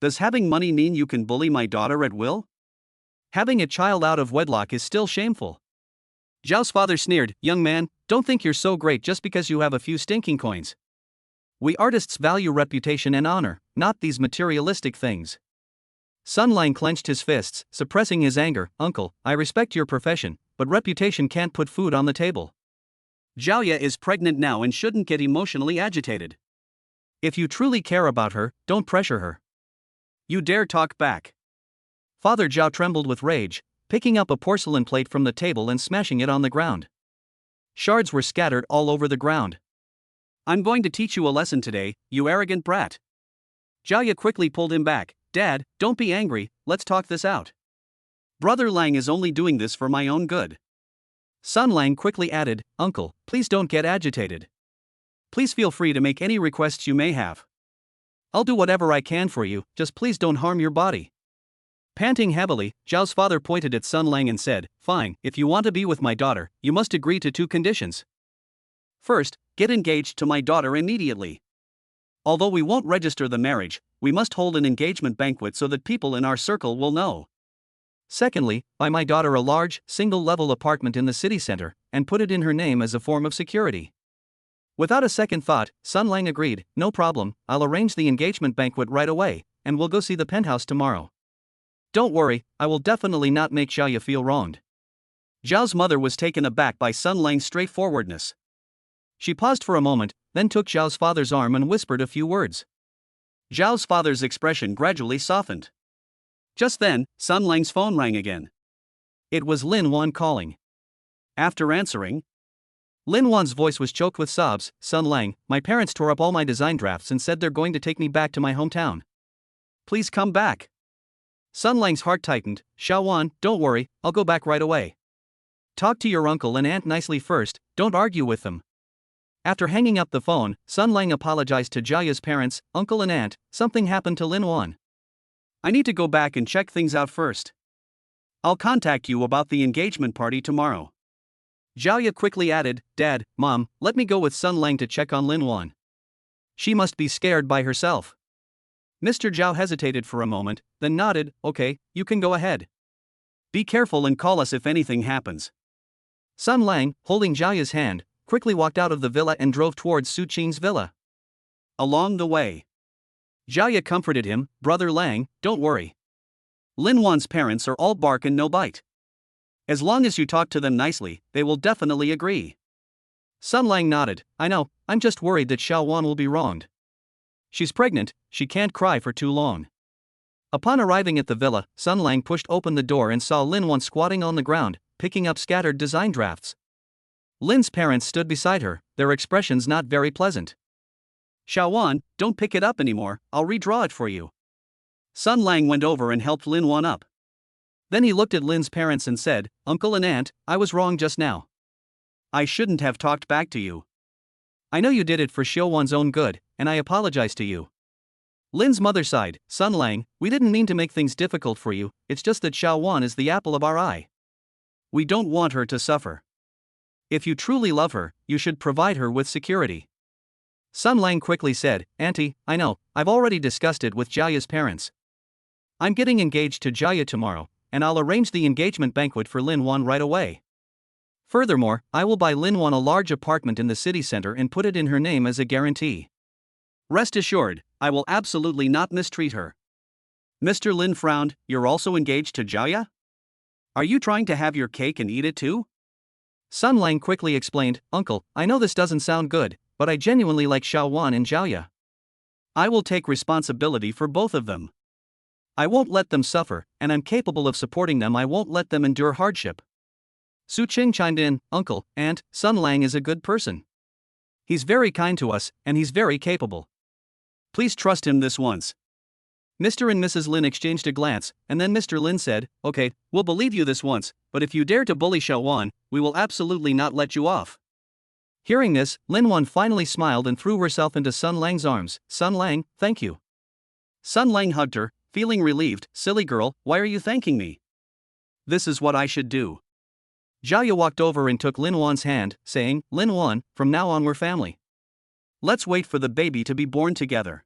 Does having money mean you can bully my daughter at will? Having a child out of wedlock is still shameful." Zhao's father sneered, "Young man, don't think you're so great just because you have a few stinking coins. We artists value reputation and honor, not these materialistic things." Sun Lang clenched his fists, suppressing his anger. "Uncle, I respect your profession, but reputation can't put food on the table. Zhao is pregnant now and shouldn't get emotionally agitated. If you truly care about her, don't pressure her. You dare talk back." Father Zhao trembled with rage, picking up a porcelain plate from the table and smashing it on the ground. Shards were scattered all over the ground. "I'm going to teach you a lesson today, you arrogant brat." Zhao quickly pulled him back. "Dad, don't be angry, let's talk this out. Brother Lang is only doing this for my own good." Sun Lang quickly added, "Uncle, please don't get agitated. Please feel free to make any requests you may have. I'll do whatever I can for you, just please don't harm your body." Panting heavily, Zhao's father pointed at Sun Lang and said, "Fine, if you want to be with my daughter, you must agree to 2 conditions. First, get engaged to my daughter immediately. Although we won't register the marriage, we must hold an engagement banquet so that people in our circle will know. Secondly, buy my daughter a large, single-level apartment in the city center, and put it in her name as a form of security." Without a second thought, Sun Lang agreed, "No problem, I'll arrange the engagement banquet right away, and we'll go see the penthouse tomorrow. Don't worry, I will definitely not make Xiaoya feel wronged." Zhao's mother was taken aback by Sun Lang's straightforwardness. She paused for a moment, then took Zhao's father's arm and whispered a few words. Zhao's father's expression gradually softened. Just then, Sun Lang's phone rang again. It was Lin Wan calling. After answering, Lin Wan's voice was choked with sobs. "Sun Lang, my parents tore up all my design drafts and said they're going to take me back to my hometown. Please come back." Sun Lang's heart tightened. "Xiao Wan, don't worry, I'll go back right away. Talk to your uncle and aunt nicely first, don't argue with them." After hanging up the phone, Sun Lang apologized to Zhao's parents, uncle and aunt. "Something happened to Lin Wan. I need to go back and check things out first. I'll contact you about the engagement party tomorrow." Zhao quickly added, "Dad, Mom, let me go with Sun Lang to check on Lin Wan. She must be scared by herself." Mr. Zhao hesitated for a moment, then nodded, "Okay, you can go ahead. Be careful and call us if anything happens." Sun Lang, holding Zhao's hand, quickly walked out of the villa and drove towards Su Qing's villa. Along the way, Zhao comforted him, "Brother Lang, don't worry. Lin Wan's parents are all bark and no bite. As long as you talk to them nicely, they will definitely agree." Sun Lang nodded, "I know, I'm just worried that Xiao Wan will be wronged. She's pregnant, she can't cry for too long." Upon arriving at the villa, Sun Lang pushed open the door and saw Lin Wan squatting on the ground, picking up scattered design drafts. Lin's parents stood beside her, their expressions not very pleasant. "Xiao Wan, don't pick it up anymore, I'll redraw it for you." Sun Lang went over and helped Lin Wan up. Then he looked at Lin's parents and said, "Uncle and Aunt, I was wrong just now. I shouldn't have talked back to you. I know you did it for Xiaowan's own good, and I apologize to you." Lin's mother sighed, "Sun Lang, we didn't mean to make things difficult for you, it's just that Xiaowan is the apple of our eye. We don't want her to suffer. If you truly love her, you should provide her with security." Sun Lang quickly said, "Auntie, I know, I've already discussed it with Jiaya's parents. I'm getting engaged to Jiaya tomorrow, and I'll arrange the engagement banquet for Lin Wan right away. Furthermore, I will buy Lin Wan a large apartment in the city center and put it in her name as a guarantee. Rest assured, I will absolutely not mistreat her." Mr. Lin frowned. "You're also engaged to Jiaya? Are you trying to have your cake and eat it too?" Sun Lang quickly explained, "Uncle, I know this doesn't sound good, but I genuinely like Xiaowan and Jiaya. I will take responsibility for both of them. I won't let them suffer, and I'm capable of supporting them. I won't let them endure hardship." Su Qing chimed in, "Uncle, Aunt, Sun Lang is a good person. He's very kind to us, and he's very capable. Please trust him this once." Mr. and Mrs. Lin exchanged a glance, and then Mr. Lin said, "Okay, we'll believe you this once, but if you dare to bully Xiaowan, we will absolutely not let you off." Hearing this, Lin Wan finally smiled and threw herself into Sun Lang's arms. "Sun Lang, thank you." Sun Lang hugged her, feeling relieved. "Silly girl, why are you thanking me? This is what I should do." Jiaya walked over and took Lin Wan's hand, saying, "Lin Wan, from now on we're family. Let's wait for the baby to be born together."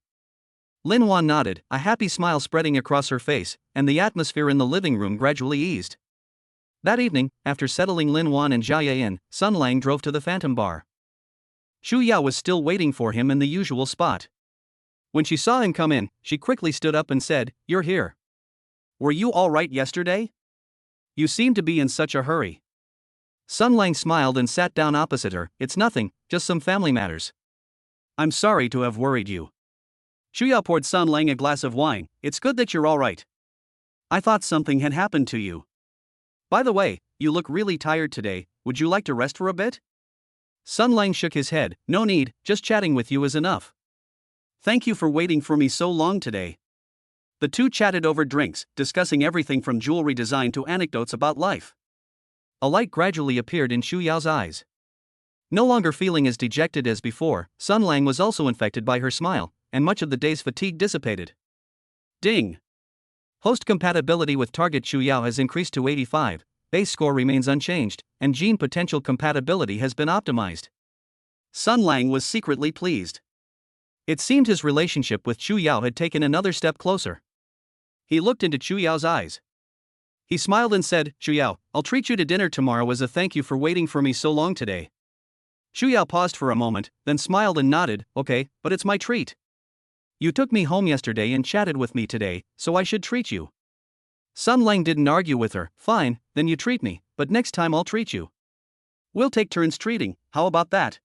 Lin Wan nodded, a happy smile spreading across her face, and the atmosphere in the living room gradually eased. That evening, after settling Lin Wan and Jiaya in, Sun Lang drove to the Phantom Bar. Xu Yao was still waiting for him in the usual spot. When she saw him come in, she quickly stood up and said, "You're here. Were you all right yesterday? You seem to be in such a hurry." Sun Lang smiled and sat down opposite her. "It's nothing, just some family matters. I'm sorry to have worried you." Xu Yao poured Sun Lang a glass of wine. "It's good that you're all right. I thought something had happened to you. By the way, you look really tired today, would you like to rest for a bit?" Sun Lang shook his head. "No need, just chatting with you is enough. Thank you for waiting for me so long today." The two chatted over drinks, discussing everything from jewelry design to anecdotes about life. A light gradually appeared in Xu Yao's eyes. No longer feeling as dejected as before, Sun Lang was also infected by her smile, and much of the day's fatigue dissipated. Ding! Host compatibility with target Xu Yao has increased to 85, base score remains unchanged, and gene potential compatibility has been optimized. Sun Lang was secretly pleased. It seemed his relationship with Xu Yao had taken another step closer. He looked into Xu Yao's eyes. He smiled and said, "Xu Yao, I'll treat you to dinner tomorrow as a thank you for waiting for me so long today." Xu Yao paused for a moment, then smiled and nodded, "Okay, but it's my treat. You took me home yesterday and chatted with me today, so I should treat you." Sun Lang didn't argue with her. "Fine, then you treat me, but next time I'll treat you. We'll take turns treating, how about that?"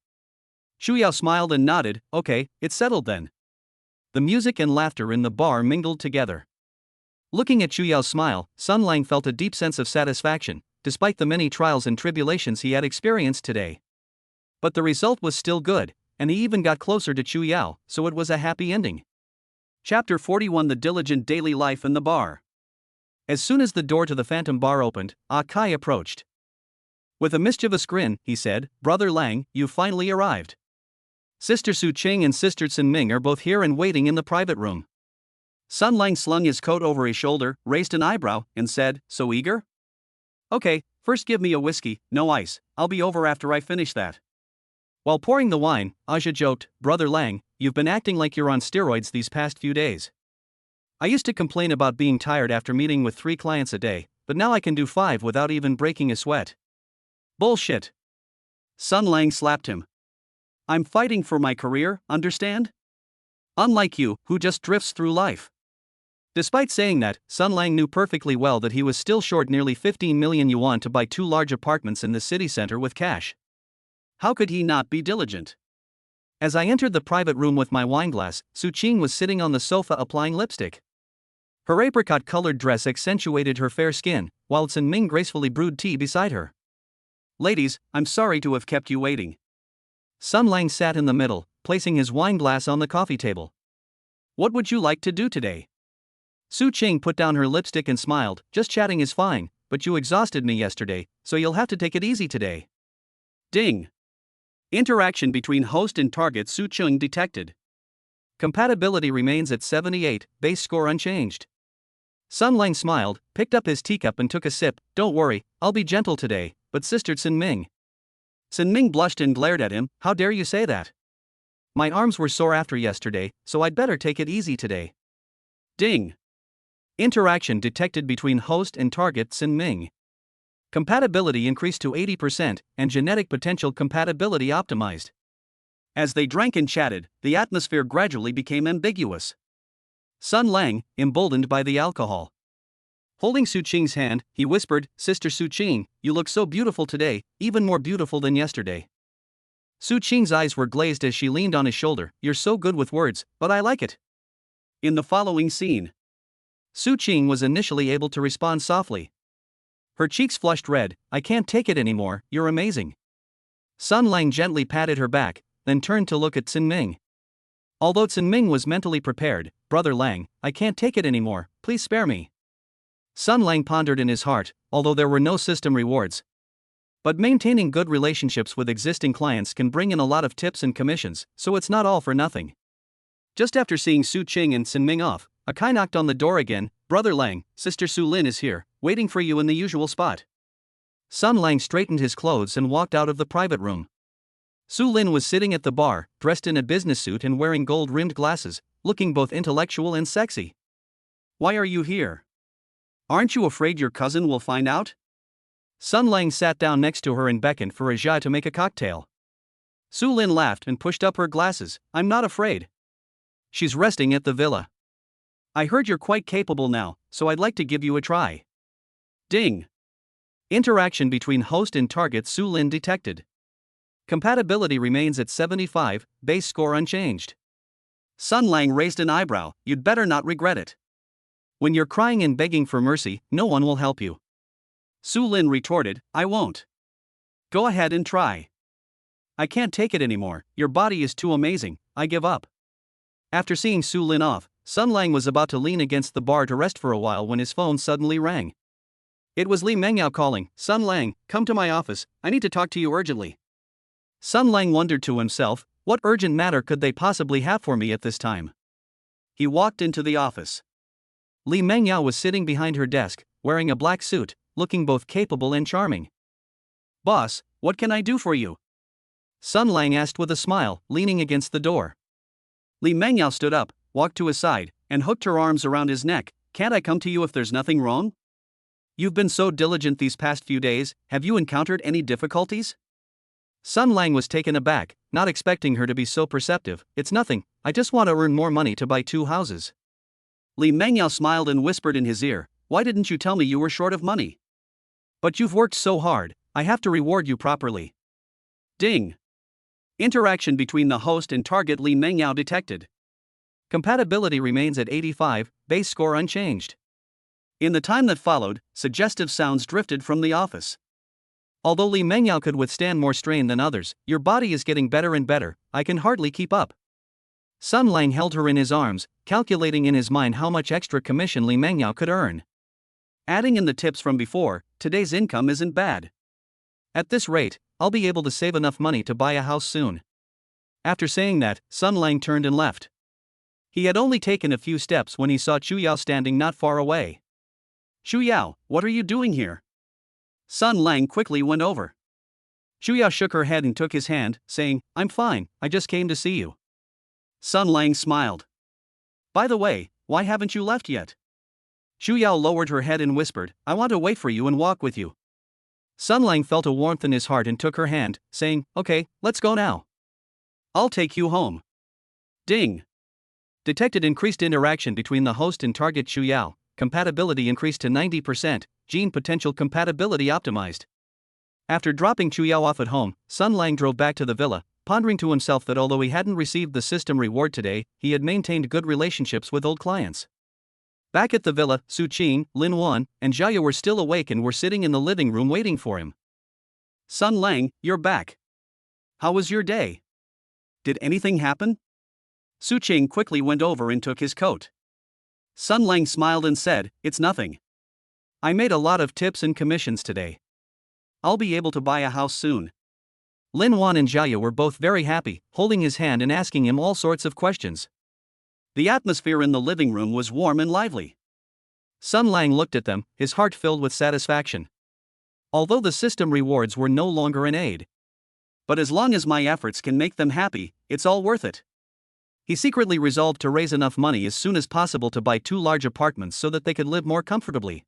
Xu Yao smiled and nodded. "Okay, it's settled then." The music and laughter in the bar mingled together. Looking at Xu Yao's smile, Sun Lang felt a deep sense of satisfaction, despite the many trials and tribulations he had experienced today. But the result was still good, and he even got closer to Xu Yao, so it was a happy ending. Chapter 41: The Diligent Daily Life in the Bar. As soon as the door to the Phantom Bar opened, Kai approached. With a mischievous grin, he said, "Brother Lang, you've finally arrived. Sister Su Qing and Sister Sin Ming are both here and waiting in the private room." Sun Lang slung his coat over his shoulder, raised an eyebrow, and said, "So eager? Okay, first give me a whiskey, no ice, I'll be over after I finish that." While pouring the wine, Aja joked, "Brother Lang, you've been acting like you're on steroids these past few days. I used to complain about being tired after meeting with 3 clients a day, but now I can do 5 without even breaking a sweat." "Bullshit." Sun Lang slapped him. "I'm fighting for my career, understand? Unlike you, who just drifts through life." Despite saying that, Sun Lang knew perfectly well that he was still short nearly 15 million yuan to buy 2 large apartments in the city center with cash. How could he not be diligent? As I entered the private room with my wineglass, Su Qing was sitting on the sofa applying lipstick. Her apricot-colored dress accentuated her fair skin, while Sin Ming gracefully brewed tea beside her. "Ladies, I'm sorry to have kept you waiting." Sun Lang sat in the middle, placing his wineglass on the coffee table. "What would you like to do today?" Su Qing put down her lipstick and smiled. Just chatting is fine, but you exhausted me yesterday, so you'll have to take it easy today. Ding. Interaction between host and target Su Qing detected. Compatibility remains at 78, base score unchanged. Sun Lang smiled, picked up his teacup and took a sip. Don't worry, I'll be gentle today, but sistered Sin Ming. Sin Ming blushed and glared at him. How dare you say that? My arms were sore after yesterday, so I'd better take it easy today. Ding. Interaction detected between host and target Sin Ming. Compatibility increased to 80% and genetic potential compatibility optimized. As they drank and chatted, the atmosphere gradually became ambiguous. Sun Lang, emboldened by the alcohol. Holding Su Qing's hand, he whispered, Sister Su Qing, you look so beautiful today, even more beautiful than yesterday. Su Qing's eyes were glazed as she leaned on his shoulder. You're so good with words, but I like it. In the following scene, Su Qing was initially able to respond softly. Her cheeks flushed red. I can't take it anymore, you're amazing. Sun Lang gently patted her back, then turned to look at Sin Ming. Although Sin Ming was mentally prepared, Brother Lang, I can't take it anymore, please spare me. Sun Lang pondered in his heart, although there were no system rewards. But maintaining good relationships with existing clients can bring in a lot of tips and commissions, so it's not all for nothing. Just after seeing Su Qing and Sin Ming off, a Kai knocked on the door again. Brother Lang, Sister Su Lin is here, waiting for you in the usual spot. Sun Lang straightened his clothes and walked out of the private room. Su Lin was sitting at the bar, dressed in a business suit and wearing gold-rimmed glasses, looking both intellectual and sexy. Why are you here? Aren't you afraid your cousin will find out? Sun Lang sat down next to her and beckoned for a jia to make a cocktail. Su Lin laughed and pushed up her glasses. I'm not afraid. She's resting at the villa. I heard you're quite capable now, so I'd like to give you a try. Ding. Interaction between host and target Su Lin detected. Compatibility remains at 75, base score unchanged. Sun Lang raised an eyebrow. You'd better not regret it. When you're crying and begging for mercy, no one will help you. Su Lin retorted, I won't. Go ahead and try. I can't take it anymore, your body is too amazing, I give up. After seeing Su Lin off, Sun Lang was about to lean against the bar to rest for a while when his phone suddenly rang. It was Li Mengyao calling. Sun Lang, come to my office, I need to talk to you urgently. Sun Lang wondered to himself, what urgent matter could they possibly have for me at this time? He walked into the office. Li Mengyao was sitting behind her desk, wearing a black suit, looking both capable and charming. Boss, what can I do for you? Sun Lang asked with a smile, leaning against the door. Li Mengyao stood up, walked to his side, and hooked her arms around his neck. Can't I come to you if there's nothing wrong? You've been so diligent these past few days, have you encountered any difficulties? Sun Lang was taken aback, not expecting her to be so perceptive. It's nothing, I just want to earn more money to buy 2 houses. Li Mengyao smiled and whispered in his ear, why didn't you tell me you were short of money? But you've worked so hard, I have to reward you properly. Ding. Interaction between the host and target Li Mengyao detected. Compatibility remains at 85, base score unchanged. In the time that followed, suggestive sounds drifted from the office. Although Li Mengyao could withstand more strain than others, your body is getting better and better, I can hardly keep up. Sun Lang held her in his arms, calculating in his mind how much extra commission Li Mengyao could earn. Adding in the tips from before, today's income isn't bad. At this rate, I'll be able to save enough money to buy a house soon. After saying that, Sun Lang turned and left. He had only taken a few steps when he saw Chu Yao standing not far away. Chu Yao, what are you doing here? Sun Lang quickly went over. Chu Yao shook her head and took his hand, saying, I'm fine, I just came to see you. Sun Lang smiled. By the way, why haven't you left yet? Chu Yao lowered her head and whispered, I want to wait for you and walk with you. Sun Lang felt a warmth in his heart and took her hand, saying, okay, let's go now. I'll take you home. Ding. Detected increased interaction between the host and target Chu Yao, compatibility increased to 90%, gene potential compatibility optimized. After dropping Chu Yao off at home, Sun Lang drove back to the villa, pondering to himself that although he hadn't received the system reward today, he had maintained good relationships with old clients. Back at the villa, Su Qing, Lin Wan, and Jia were still awake and were sitting in the living room waiting for him. Sun Lang, you're back. How was your day? Did anything happen? Su Qing quickly went over and took his coat. Sun Lang smiled and said, "It's nothing. I made a lot of tips and commissions today. I'll be able to buy a house soon." Lin Wan and Jiaye were both very happy, holding his hand and asking him all sorts of questions. The atmosphere in the living room was warm and lively. Sun Lang looked at them, his heart filled with satisfaction. Although the system rewards were no longer an aid. But as long as my efforts can make them happy, it's all worth it. He secretly resolved to raise enough money as soon as possible to buy 2 large apartments so that they could live more comfortably.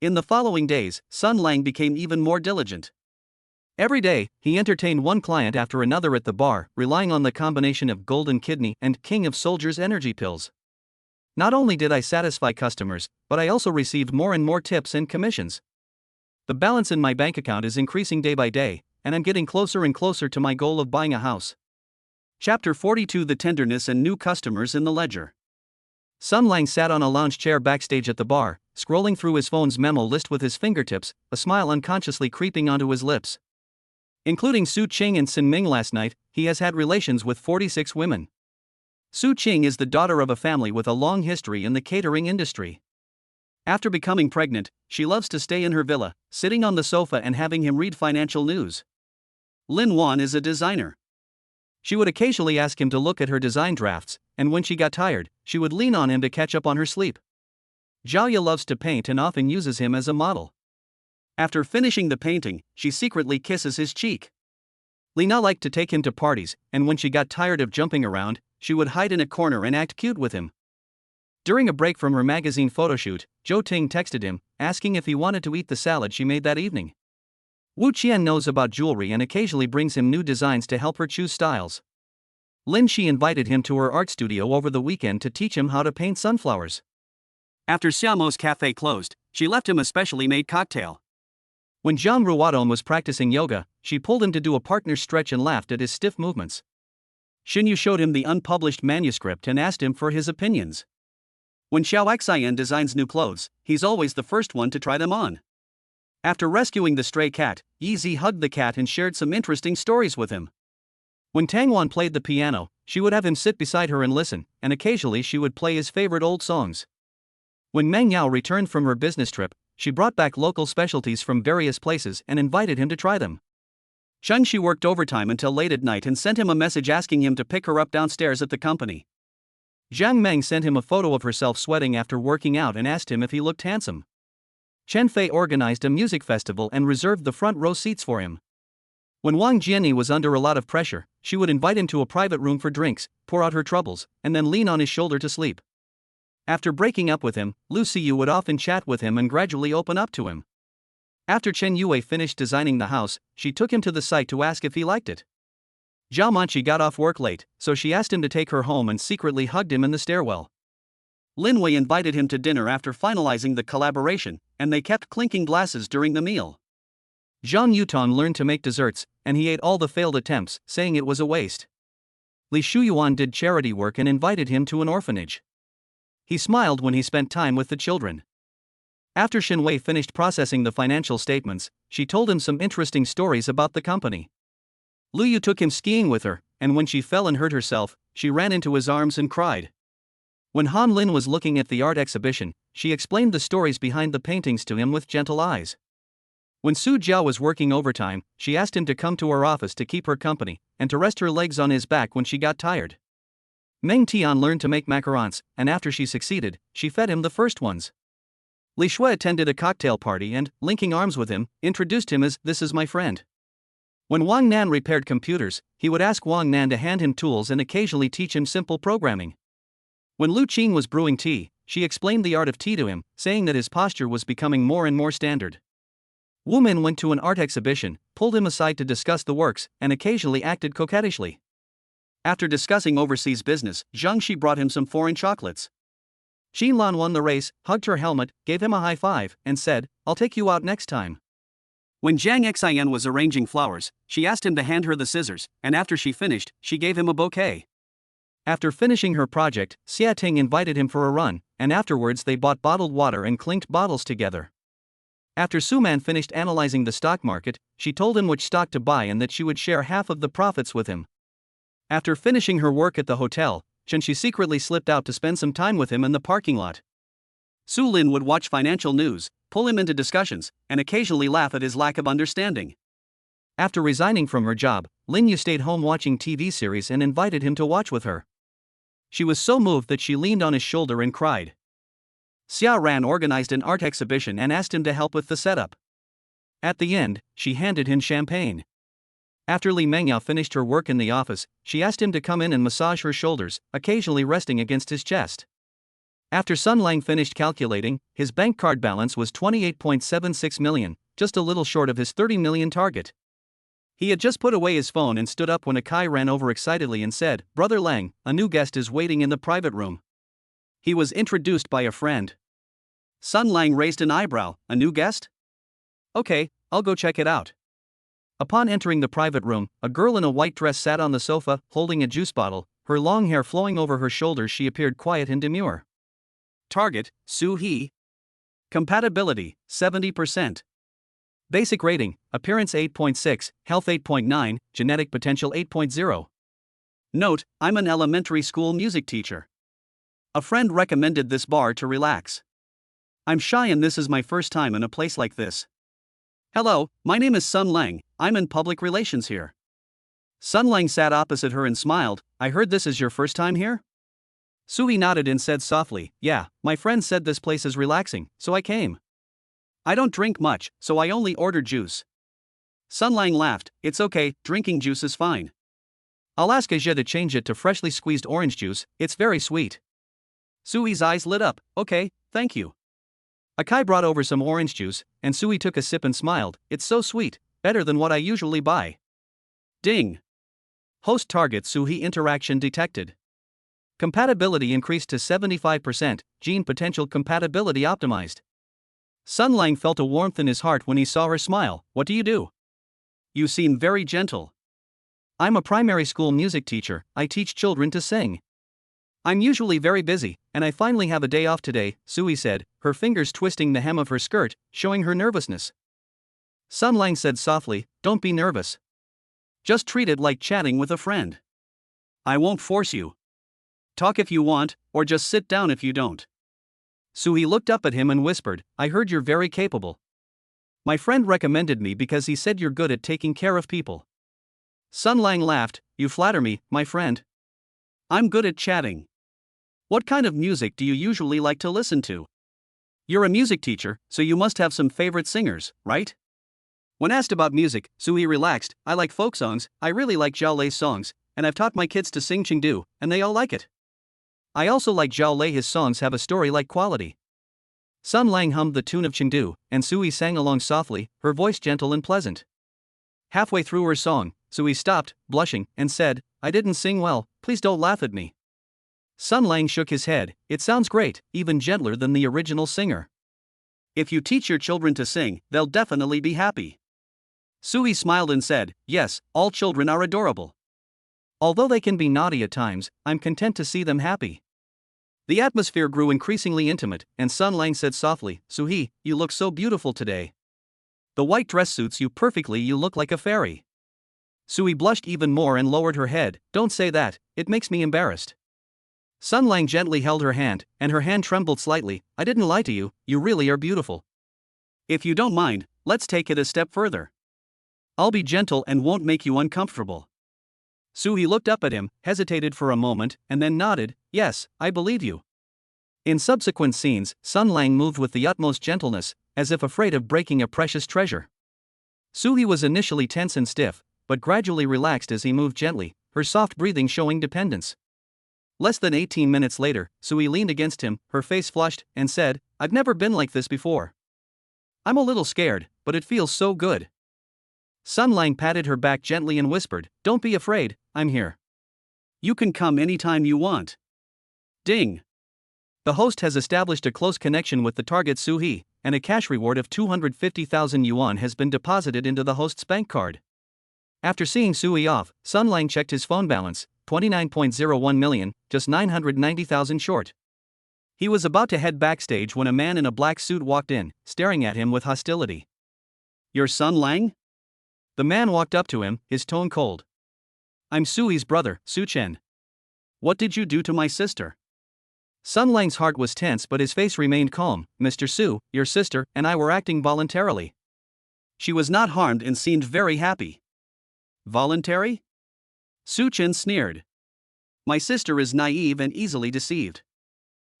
In the following days, Sun Lang became even more diligent. Every day, he entertained one client after another at the bar, relying on the combination of Golden Kidney and King of Soldiers energy pills. Not only did I satisfy customers, but I also received more and more tips and commissions. The balance in my bank account is increasing day by day, and I'm getting closer and closer to my goal of buying a house. Chapter 42: The Tenderness and New Customers in the Ledger. Sun Lang sat on a lounge chair backstage at the bar, scrolling through his phone's memo list with his fingertips, a smile unconsciously creeping onto his lips. Including Su Qing and Sin Ming last night, he has had relations with 46 women. Su Qing is the daughter of a family with a long history in the catering industry. After becoming pregnant, she loves to stay in her villa, sitting on the sofa and having him read financial news. Lin Wan is a designer. She would occasionally ask him to look at her design drafts, and when she got tired, she would lean on him to catch up on her sleep. Jiaye loves to paint and often uses him as a model. After finishing the painting, she secretly kisses his cheek. Lina liked to take him to parties, and when she got tired of jumping around, she would hide in a corner and act cute with him. During a break from her magazine photoshoot, Zhou Ting texted him, asking if he wanted to eat the salad she made that evening. Wu Qian knows about jewelry and occasionally brings him new designs to help her choose styles. Lin Shi invited him to her art studio over the weekend to teach him how to paint sunflowers. After Xiaomo's cafe closed, she left him a specially made cocktail. When Zhang Ruodong was practicing yoga, she pulled him to do a partner stretch and laughed at his stiff movements. Xinyu showed him the unpublished manuscript and asked him for his opinions. When Xiao Xian designs new clothes, he's always the first one to try them on. After rescuing the stray cat, Yi Zi hugged the cat and shared some interesting stories with him. When Tang Wan played the piano, she would have him sit beside her and listen, and occasionally she would play his favorite old songs. When Meng Yao returned from her business trip, she brought back local specialties from various places and invited him to try them. Chen Shi worked overtime until late at night and sent him a message asking him to pick her up downstairs at the company. Zhang Meng sent him a photo of herself sweating after working out and asked him if he looked handsome. Chen Fei organized a music festival and reserved the front row seats for him. When Wang Jianyi was under a lot of pressure, she would invite him to a private room for drinks, pour out her troubles, and then lean on his shoulder to sleep. After breaking up with him, Lu Siyu would often chat with him and gradually open up to him. After Chen Yue finished designing the house, she took him to the site to ask if he liked it. Zhao Manqi got off work late, so she asked him to take her home and secretly hugged him in the stairwell. Lin Wei invited him to dinner after finalizing the collaboration, and they kept clinking glasses during the meal. Zhang Yutong learned to make desserts, and he ate all the failed attempts, saying it was a waste. Li Shuyuan did charity work and invited him to an orphanage. He smiled when he spent time with the children. After Xin Wei finished processing the financial statements, she told him some interesting stories about the company. Lu Yu took him skiing with her, and when she fell and hurt herself, she ran into his arms and cried. When Han Lin was looking at the art exhibition, she explained the stories behind the paintings to him with gentle eyes. When Su Jiao was working overtime, she asked him to come to her office to keep her company, and to rest her legs on his back when she got tired. Meng Tian learned to make macarons, and after she succeeded, she fed him the first ones. Li Shui attended a cocktail party and, linking arms with him, introduced him as, "This is my friend." When Wang Nan repaired computers, he would ask Wang Nan to hand him tools and occasionally teach him simple programming. When Lu Qing was brewing tea, she explained the art of tea to him, saying that his posture was becoming more and more standard. Wu Min went to an art exhibition, pulled him aside to discuss the works, and occasionally acted coquettishly. After discussing overseas business, Zhang Shi brought him some foreign chocolates. Qin Lan won the race, hugged her helmet, gave him a high five, and said, "I'll take you out next time." When Zhang Xian was arranging flowers, she asked him to hand her the scissors, and after she finished, she gave him a bouquet. After finishing her project, Xia Ting invited him for a run, and afterwards they bought bottled water and clinked bottles together. After Su Man finished analyzing the stock market, she told him which stock to buy and that she would share half of the profits with him. After finishing her work at the hotel, Chen she secretly slipped out to spend some time with him in the parking lot. Su Lin would watch financial news, pull him into discussions, and occasionally laugh at his lack of understanding. After resigning from her job, Lin Yu stayed home watching TV series and invited him to watch with her. She was so moved that she leaned on his shoulder and cried. Xia Ran organized an art exhibition and asked him to help with the setup. At the end, she handed him champagne. After Li Mengyao finished her work in the office, she asked him to come in and massage her shoulders, occasionally resting against his chest. After Sun Lang finished calculating, his bank card balance was 28.76 million, just a little short of his 30 million target. He had just put away his phone and stood up when Akai ran over excitedly and said, "Brother Lang, a new guest is waiting in the private room." He was introduced by a friend. Sun Lang raised an eyebrow. A new guest? Okay, I'll go check it out. Upon entering the private room, a girl in a white dress sat on the sofa, holding a juice bottle, her long hair flowing over her shoulders. She appeared quiet and demure. Target, Su He. Compatibility, 70%. Basic rating, appearance 8.6, health 8.9, genetic potential 8.0. Note, I'm an elementary school music teacher. A friend recommended this bar to relax. I'm shy and this is my first time in a place like this. Hello, my name is Sun Lang, I'm in public relations here. Sun Lang sat opposite her and smiled. I heard this is your first time here? Sui nodded and said softly, yeah, my friend said this place is relaxing, so I came. I don't drink much, so I only ordered juice. Sun Lang laughed. It's okay, drinking juice is fine. I'll ask Aja to change it to freshly squeezed orange juice, it's very sweet. Sui's eyes lit up. Okay, thank you. Akai brought over some orange juice, and Sui took a sip and smiled. It's so sweet, better than what I usually buy. Ding. Host target Sui interaction detected. Compatibility increased to 75%, gene potential compatibility optimized. Sun Lang felt a warmth in his heart when he saw her smile. What do you do? You seem very gentle. I'm a primary school music teacher, I teach children to sing. I'm usually very busy, and I finally have a day off today, Sui said, her fingers twisting the hem of her skirt, showing her nervousness. Sun Lang said softly, don't be nervous. Just treat it like chatting with a friend. I won't force you. Talk if you want, or just sit down if you don't. Sui looked up at him and whispered, I heard you're very capable. My friend recommended me because he said you're good at taking care of people. Sun Lang laughed, you flatter me, my friend. I'm good at chatting. What kind of music do you usually like to listen to? You're a music teacher, so you must have some favorite singers, right? When asked about music, Sui relaxed, I like folk songs, I really like Zhao Lei's songs, and I've taught my kids to sing Chengdu, and they all like it. I also like Zhao Lei, his songs have a story-like quality. Sun Lang hummed the tune of Chengdu, and Sui sang along softly, her voice gentle and pleasant. Halfway through her song, Sui stopped, blushing, and said, I didn't sing well, please don't laugh at me. Sun Lang shook his head, it sounds great, even gentler than the original singer. If you teach your children to sing, they'll definitely be happy. Sui smiled and said, yes, all children are adorable. Although they can be naughty at times, I'm content to see them happy. The atmosphere grew increasingly intimate, and Sun Lang said softly, Suhi, you look so beautiful today. The white dress suits you perfectly, you look like a fairy. Sui blushed even more and lowered her head, don't say that, it makes me embarrassed. Sun Lang gently held her hand, and her hand trembled slightly, I didn't lie to you, you really are beautiful. If you don't mind, let's take it a step further. I'll be gentle and won't make you uncomfortable. Sui looked up at him, hesitated for a moment, and then nodded, yes, I believe you. In subsequent scenes, Sun Lang moved with the utmost gentleness, as if afraid of breaking a precious treasure. Sui was initially tense and stiff, but gradually relaxed as he moved gently, her soft breathing showing dependence. Less than 18 minutes later, Sui leaned against him, her face flushed, and said, I've never been like this before. I'm a little scared, but it feels so good. Sun Lang patted her back gently and whispered, don't be afraid, I'm here. You can come anytime you want. Ding. The host has established a close connection with the target Suhi, and a cash reward of 250,000 yuan has been deposited into the host's bank card. After seeing Sui off, Sun Lang checked his phone balance, 29.01 million, just 990,000 short. He was about to head backstage when a man in a black suit walked in, staring at him with hostility. You're Sun Lang? The man walked up to him, his tone cold. I'm Sui's brother, Su Chen. What did you do to my sister? Sun Lang's heart was tense but his face remained calm. Mr. Su, your sister and I were acting voluntarily. She was not harmed and seemed very happy. Voluntary? Su Chen sneered. My sister is naive and easily deceived.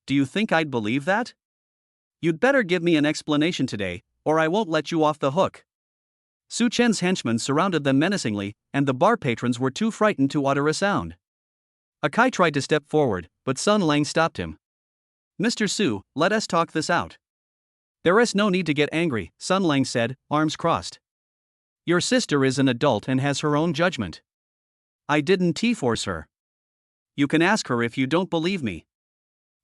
Do you think I'd believe that? You'd better give me an explanation today, or I won't let you off the hook. Su Chen's henchmen surrounded them menacingly, and the bar patrons were too frightened to utter a sound. Akai tried to step forward, but Sun Lang stopped him. Mr. Su, let us talk this out. There is no need to get angry, Sun Lang said, arms crossed. Your sister is an adult and has her own judgment. I didn't T-force her. You can ask her if you don't believe me.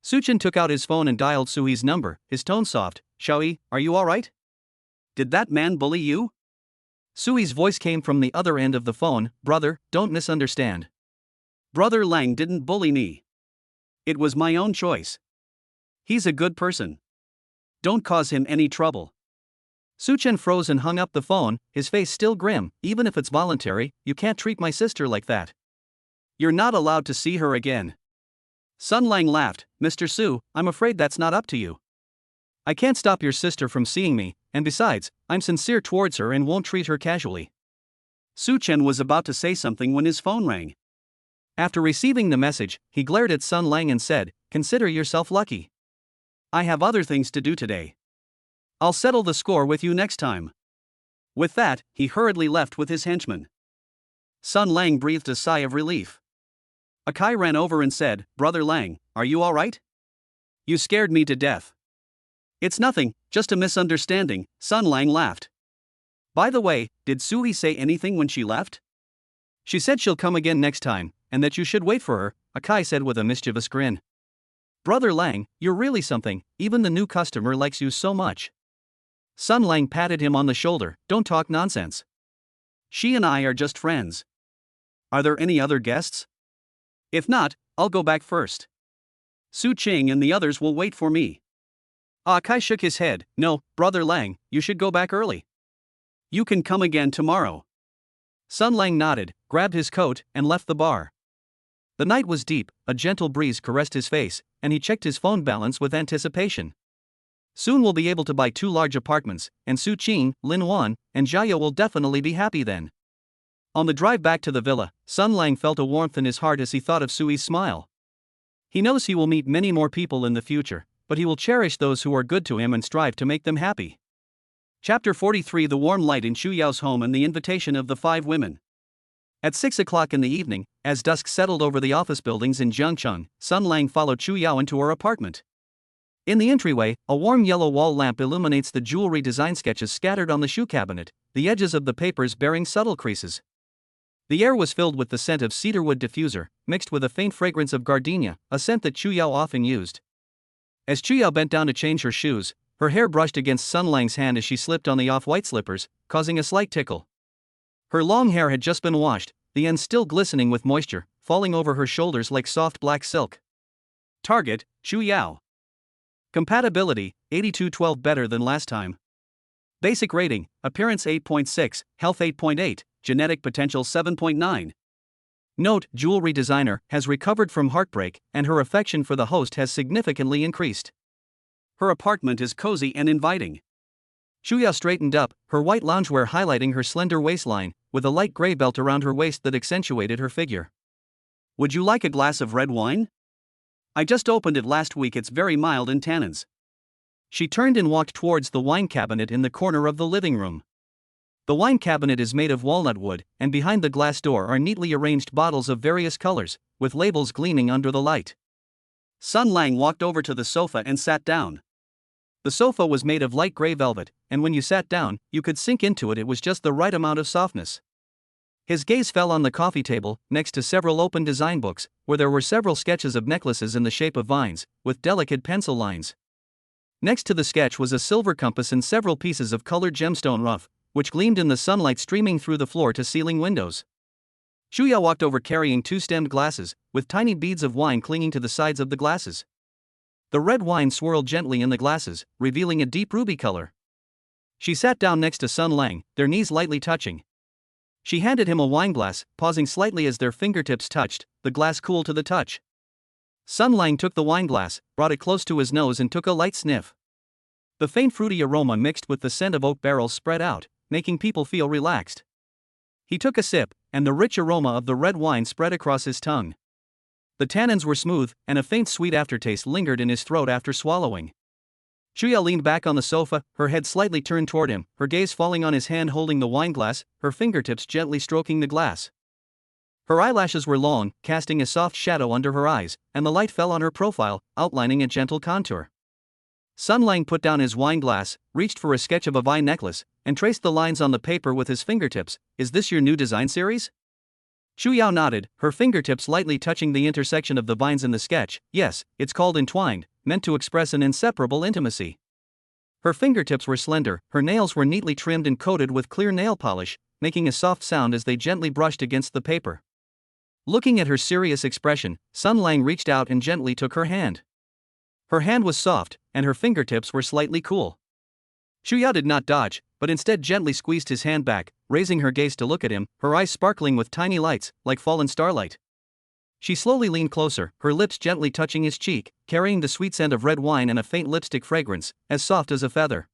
Su Chen took out his phone and dialed Sui's number, his tone soft. Xiaoyi, are you alright? Did that man bully you? Sui's voice came from the other end of the phone. Brother, don't misunderstand. Brother Lang didn't bully me. It was my own choice. He's a good person. Don't cause him any trouble. Su Chen froze and hung up the phone, his face still grim. Even if it's voluntary, you can't treat my sister like that. You're not allowed to see her again. Sun Lang laughed. Mr. Su, I'm afraid that's not up to you. I can't stop your sister from seeing me, and besides, I'm sincere towards her and won't treat her casually. Su Chen was about to say something when his phone rang. After receiving the message, he glared at Sun Lang and said, Consider yourself lucky. I have other things to do today. I'll settle the score with you next time. With that, he hurriedly left with his henchmen. Sun Lang breathed a sigh of relief. Akai ran over and said, Brother Lang, are you alright? You scared me to death. It's nothing, just a misunderstanding, Sun Lang laughed. By the way, did Sui say anything when she left? She said she'll come again next time, and that you should wait for her, Akai said with a mischievous grin. Brother Lang, you're really something, even the new customer likes you so much. Sun Lang patted him on the shoulder. Don't talk nonsense. She and I are just friends. Are there any other guests? If not, I'll go back first. Su Qing and the others will wait for me. Akai shook his head. No, Brother Lang, you should go back early. You can come again tomorrow. Sun Lang nodded, grabbed his coat, and left the bar. The night was deep, a gentle breeze caressed his face, and he checked his phone balance with anticipation. Soon we'll be able to buy 2 large apartments, and Su Qing, Lin Wan, and Jiao will definitely be happy then. On the drive back to the villa, Sun Lang felt a warmth in his heart as he thought of Sui's smile. He knows he will meet many more people in the future, but he will cherish those who are good to him and strive to make them happy. Chapter 43 The warm light in Xu Yao's home and the invitation of the 5 women. At 6 o'clock in the evening, as dusk settled over the office buildings in Jiangcheng, Sun Lang followed Xu Yao into her apartment. In the entryway, a warm yellow wall lamp illuminates the jewelry design sketches scattered on the shoe cabinet, the edges of the papers bearing subtle creases. The air was filled with the scent of cedarwood diffuser, mixed with a faint fragrance of gardenia, a scent that Xu Yao often used. As Xu Yao bent down to change her shoes, her hair brushed against Sun Lang's hand as she slipped on the off-white slippers, causing a slight tickle. Her long hair had just been washed, the ends still glistening with moisture, falling over her shoulders like soft black silk. Target, Xu Yao. Compatibility, 8212 better than last time. Basic rating, appearance 8.6, health 8.8, genetic potential 7.9. Note, jewelry designer has recovered from heartbreak and her affection for the host has significantly increased. Her apartment is cozy and inviting. Xu Yao straightened up, her white loungewear highlighting her slender waistline, with a light gray belt around her waist that accentuated her figure. Would you like a glass of red wine? I just opened it last week, it's very mild in tannins. She turned and walked towards the wine cabinet in the corner of the living room. The wine cabinet is made of walnut wood, and behind the glass door are neatly arranged bottles of various colors, with labels gleaming under the light. Sun Lang walked over to the sofa and sat down. The sofa was made of light gray velvet, and when you sat down, you could sink into it. It was just the right amount of softness. His gaze fell on the coffee table, next to several open design books, where there were several sketches of necklaces in the shape of vines, with delicate pencil lines. Next to the sketch was a silver compass and several pieces of colored gemstone rough, which gleamed in the sunlight streaming through the floor-to-ceiling windows. Xu Yao walked over carrying 2 stemmed glasses, with tiny beads of wine clinging to the sides of the glasses. The red wine swirled gently in the glasses, revealing a deep ruby color. She sat down next to Sun Lang, their knees lightly touching. She handed him a wineglass, pausing slightly as their fingertips touched, the glass cool to the touch. Sun Lang took the wineglass, brought it close to his nose and took a light sniff. The faint fruity aroma mixed with the scent of oak barrels spread out, making people feel relaxed. He took a sip, and the rich aroma of the red wine spread across his tongue. The tannins were smooth, and a faint sweet aftertaste lingered in his throat after swallowing. Shuya leaned back on the sofa, her head slightly turned toward him, her gaze falling on his hand holding the wineglass, her fingertips gently stroking the glass. Her eyelashes were long, casting a soft shadow under her eyes, and the light fell on her profile, outlining a gentle contour. Sun Lang put down his wineglass, reached for a sketch of a vine necklace, and traced the lines on the paper with his fingertips. Is this your new design series? Shu Yao nodded, her fingertips lightly touching the intersection of the vines in the sketch. Yes, it's called entwined, meant to express an inseparable intimacy. Her fingertips were slender, her nails were neatly trimmed and coated with clear nail polish, making a soft sound as they gently brushed against the paper. Looking at her serious expression, Sun Lang reached out and gently took her hand. Her hand was soft, and her fingertips were slightly cool. Shu Yao did not dodge, but instead gently squeezed his hand back, raising her gaze to look at him, her eyes sparkling with tiny lights, like fallen starlight. She slowly leaned closer, her lips gently touching his cheek, carrying the sweet scent of red wine and a faint lipstick fragrance, as soft as a feather.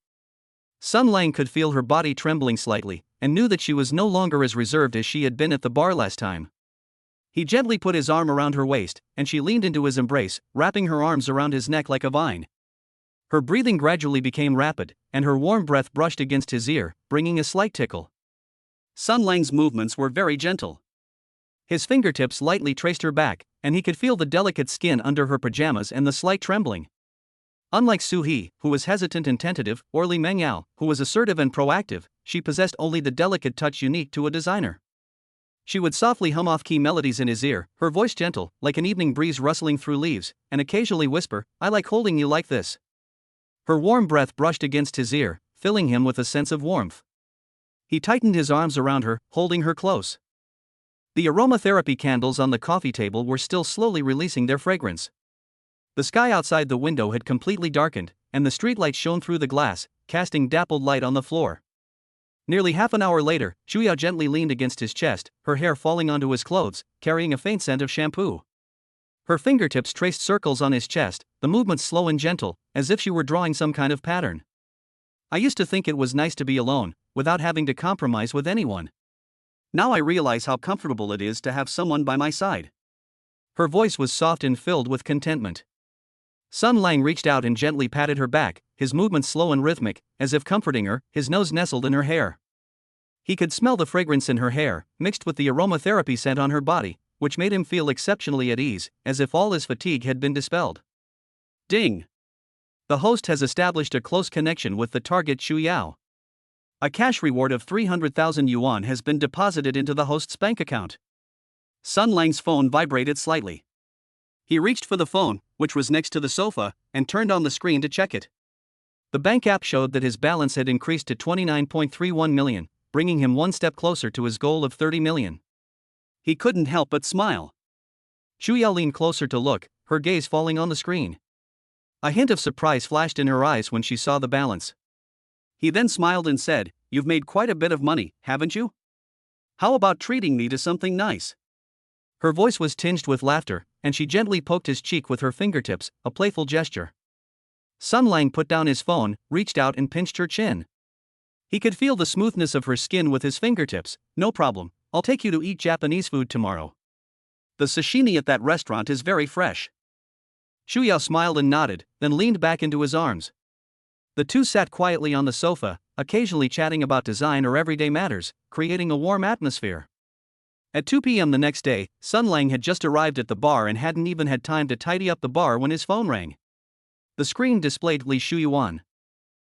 Sun Lang could feel her body trembling slightly, and knew that she was no longer as reserved as she had been at the bar last time. He gently put his arm around her waist, and she leaned into his embrace, wrapping her arms around his neck like a vine. Her breathing gradually became rapid, and her warm breath brushed against his ear, bringing a slight tickle. Sun Lang's movements were very gentle. His fingertips lightly traced her back, and he could feel the delicate skin under her pajamas and the slight trembling. Unlike Su He, who was hesitant and tentative, or Li Mengyao, who was assertive and proactive, she possessed only the delicate touch unique to a designer. She would softly hum off-key melodies in his ear, her voice gentle, like an evening breeze rustling through leaves, and occasionally whisper, "I like holding you like this." Her warm breath brushed against his ear, filling him with a sense of warmth. He tightened his arms around her, holding her close. The aromatherapy candles on the coffee table were still slowly releasing their fragrance. The sky outside the window had completely darkened, and the streetlight shone through the glass, casting dappled light on the floor. Nearly half an hour later, Shuya gently leaned against his chest, her hair falling onto his clothes, carrying a faint scent of shampoo. Her fingertips traced circles on his chest, the movements slow and gentle, as if she were drawing some kind of pattern. I used to think it was nice to be alone, without having to compromise with anyone. Now I realize how comfortable it is to have someone by my side. Her voice was soft and filled with contentment. Sun Lang reached out and gently patted her back, his movements slow and rhythmic, as if comforting her, his nose nestled in her hair. He could smell the fragrance in her hair, mixed with the aromatherapy scent on her body, which made him feel exceptionally at ease, as if all his fatigue had been dispelled. Ding! The host has established a close connection with the target Shu Yao. A cash reward of 300,000 yuan has been deposited into the host's bank account. Sun Lang's phone vibrated slightly. He reached for the phone, which was next to the sofa, and turned on the screen to check it. The bank app showed that his balance had increased to 29.31 million, bringing him one step closer to his goal of 30 million. He couldn't help but smile. Shu Yao leaned closer to look, her gaze falling on the screen. A hint of surprise flashed in her eyes when she saw the balance. He then smiled and said, "You've made quite a bit of money, haven't you? How about treating me to something nice?" Her voice was tinged with laughter, and she gently poked his cheek with her fingertips, a playful gesture. Sun Lang put down his phone, reached out and pinched her chin. He could feel the smoothness of her skin with his fingertips. "No problem, I'll take you to eat Japanese food tomorrow. The sashimi at that restaurant is very fresh." Shu Yao smiled and nodded, then leaned back into his arms. The two sat quietly on the sofa, occasionally chatting about design or everyday matters, creating a warm atmosphere. At 2 p.m. the next day, Sun Lang had just arrived at the bar and hadn't even had time to tidy up the bar when his phone rang. The screen displayed Li Shuyuan.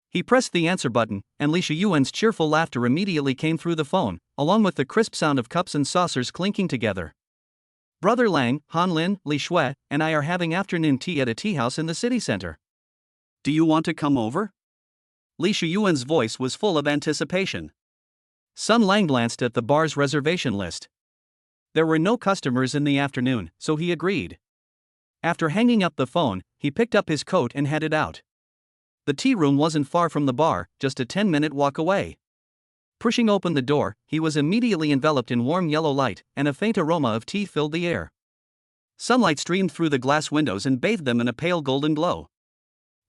He pressed the answer button, and Li Shuyuan's cheerful laughter immediately came through the phone, along with the crisp sound of cups and saucers clinking together. "Brother Lang, Han Lin, Li Shui, and I are having afternoon tea at a tea house in the city center. Do you want to come over?" Li Shuyuan's voice was full of anticipation. Sun Lang glanced at the bar's reservation list. There were no customers in the afternoon, so he agreed. After hanging up the phone, he picked up his coat and headed out. The tea room wasn't far from the bar, just a 10-minute walk away. Pushing open the door, he was immediately enveloped in warm yellow light, and a faint aroma of tea filled the air. Sunlight streamed through the glass windows and bathed them in a pale golden glow.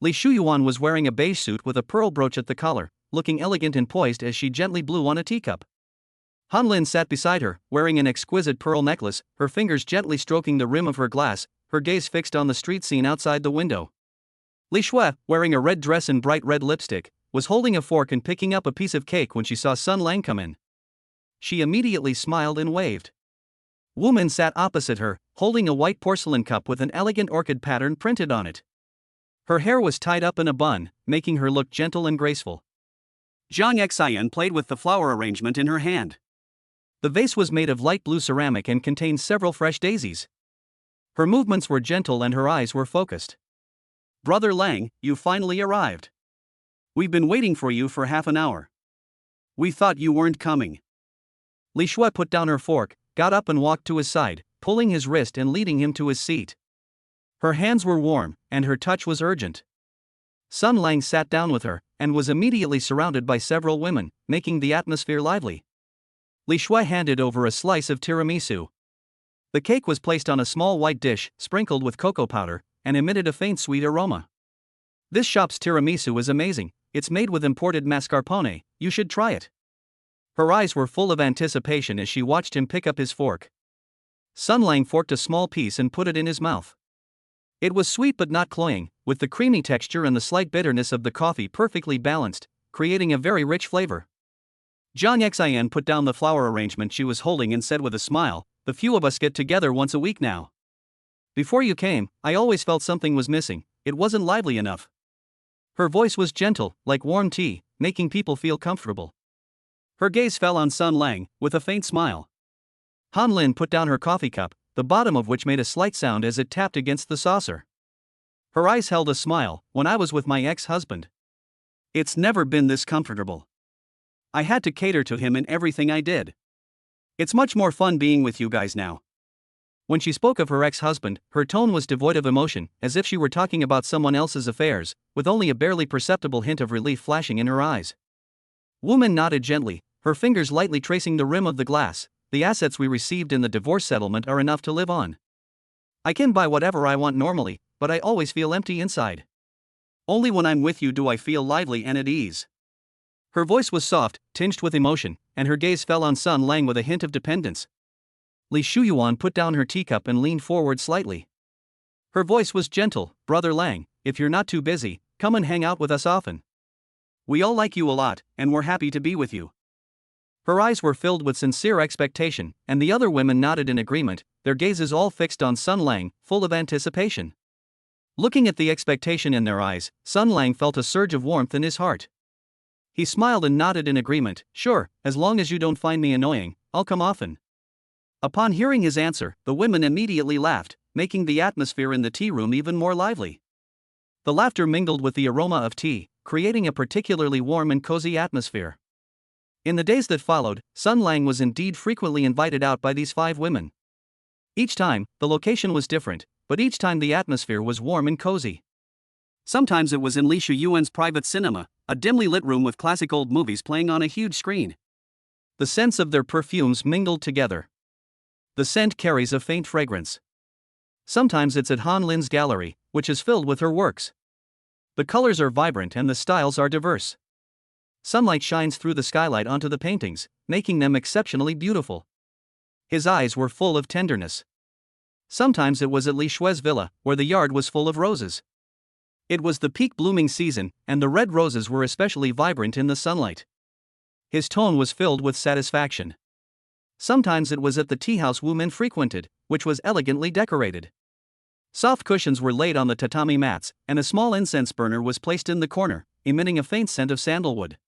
Li Shuyuan was wearing a beige suit with a pearl brooch at the collar, looking elegant and poised as she gently blew on a teacup. Han Lin sat beside her, wearing an exquisite pearl necklace, her fingers gently stroking the rim of her glass, her gaze fixed on the street scene outside the window. Li Shui, wearing a red dress and bright red lipstick, was holding a fork and picking up a piece of cake when she saw Sun Lang come in. She immediately smiled and waved. Wu Min sat opposite her, holding a white porcelain cup with an elegant orchid pattern printed on it. Her hair was tied up in a bun, making her look gentle and graceful. Zhang Xian played with the flower arrangement in her hand. The vase was made of light blue ceramic and contained several fresh daisies. Her movements were gentle and her eyes were focused. "Brother Lang, you finally arrived. We've been waiting for you for half an hour. We thought you weren't coming." Li Shui put down her fork, got up and walked to his side, pulling his wrist and leading him to his seat. Her hands were warm, and her touch was urgent. Sun Lang sat down with her, and was immediately surrounded by several women, making the atmosphere lively. Li Shui handed over a slice of tiramisu. The cake was placed on a small white dish, sprinkled with cocoa powder, and emitted a faint sweet aroma. "This shop's tiramisu is amazing, it's made with imported mascarpone, you should try it." Her eyes were full of anticipation as she watched him pick up his fork. Sun Lang forked a small piece and put it in his mouth. It was sweet but not cloying, with the creamy texture and the slight bitterness of the coffee perfectly balanced, creating a very rich flavor. Zhang Xian put down the flower arrangement she was holding and said with a smile, "The few of us get together once a week now. Before you came, I always felt something was missing, it wasn't lively enough." Her voice was gentle, like warm tea, making people feel comfortable. Her gaze fell on Sun Lang, with a faint smile. Han Lin put down her coffee cup, the bottom of which made a slight sound as it tapped against the saucer. Her eyes held a smile. "When I was with my ex-husband, it's never been this comfortable. I had to cater to him in everything I did. It's much more fun being with you guys now." When she spoke of her ex-husband, her tone was devoid of emotion, as if she were talking about someone else's affairs, with only a barely perceptible hint of relief flashing in her eyes. Wu Min nodded gently, her fingers lightly tracing the rim of the glass. "The assets we received in the divorce settlement are enough to live on. I can buy whatever I want normally, but I always feel empty inside. Only when I'm with you do I feel lively and at ease." Her voice was soft, tinged with emotion, and her gaze fell on Sun Lang with a hint of dependence. Li Shuyuan put down her teacup and leaned forward slightly. Her voice was gentle. "Brother Lang, if you're not too busy, come and hang out with us often. We all like you a lot, and we're happy to be with you." Her eyes were filled with sincere expectation, and the other women nodded in agreement, their gazes all fixed on Sun Lang, full of anticipation. Looking at the expectation in their eyes, Sun Lang felt a surge of warmth in his heart. He smiled and nodded in agreement. "Sure, as long as you don't find me annoying, I'll come often." Upon hearing his answer, the women immediately laughed, making the atmosphere in the tea room even more lively. The laughter mingled with the aroma of tea, creating a particularly warm and cozy atmosphere. In the days that followed, Sun Lang was indeed frequently invited out by these 5 women. Each time, the location was different, but each time the atmosphere was warm and cozy. Sometimes it was in Li Shuyuan's private cinema, a dimly lit room with classic old movies playing on a huge screen. The scents of their perfumes mingled together. The scent carries a faint fragrance. Sometimes it's at Han Lin's gallery, which is filled with her works. The colors are vibrant and the styles are diverse. Sunlight shines through the skylight onto the paintings, making them exceptionally beautiful. His eyes were full of tenderness. Sometimes it was at Li Shui's villa, where the yard was full of roses. It was the peak blooming season, and the red roses were especially vibrant in the sunlight. His tone was filled with satisfaction. Sometimes it was at the tea house Wu Min frequented, which was elegantly decorated. Soft cushions were laid on the tatami mats, and a small incense burner was placed in the corner, emitting a faint scent of sandalwood.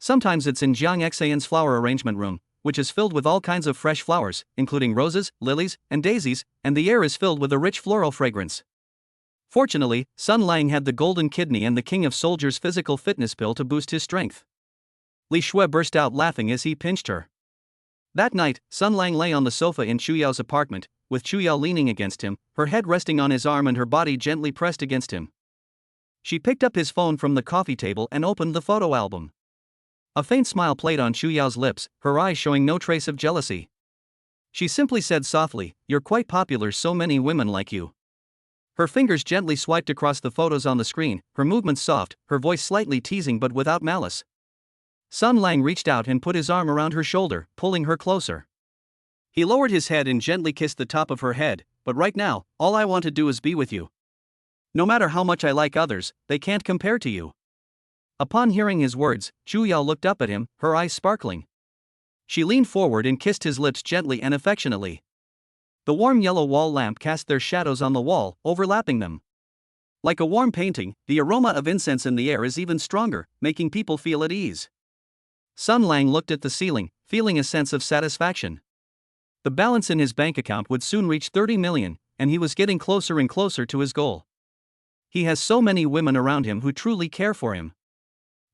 Sometimes it's in Zhang Xian's flower arrangement room, which is filled with all kinds of fresh flowers, including roses, lilies, and daisies, and the air is filled with a rich floral fragrance. Fortunately, Sun Lang had the golden kidney and the King of Soldiers physical fitness pill to boost his strength. Li Shui burst out laughing as he pinched her. That night, Sun Lang lay on the sofa in Chu Yao's apartment, with Chu Yao leaning against him, her head resting on his arm and her body gently pressed against him. She picked up his phone from the coffee table and opened the photo album. A faint smile played on Chu Yao's lips, her eyes showing no trace of jealousy. She simply said softly, "You're quite popular, so many women like you." Her fingers gently swiped across the photos on the screen, her movements soft, her voice slightly teasing but without malice. Sun Lang reached out and put his arm around her shoulder, pulling her closer. He lowered his head and gently kissed the top of her head, "But right now, all I want to do is be with you. No matter how much I like others, they can't compare to you." Upon hearing his words, Zhu Yao looked up at him, her eyes sparkling. She leaned forward and kissed his lips gently and affectionately. The warm yellow wall lamp cast their shadows on the wall, overlapping them. Like a warm painting, the aroma of incense in the air is even stronger, making people feel at ease. Sun Lang looked at the ceiling, feeling a sense of satisfaction. The balance in his bank account would soon reach 30 million, and he was getting closer and closer to his goal. He has so many women around him who truly care for him.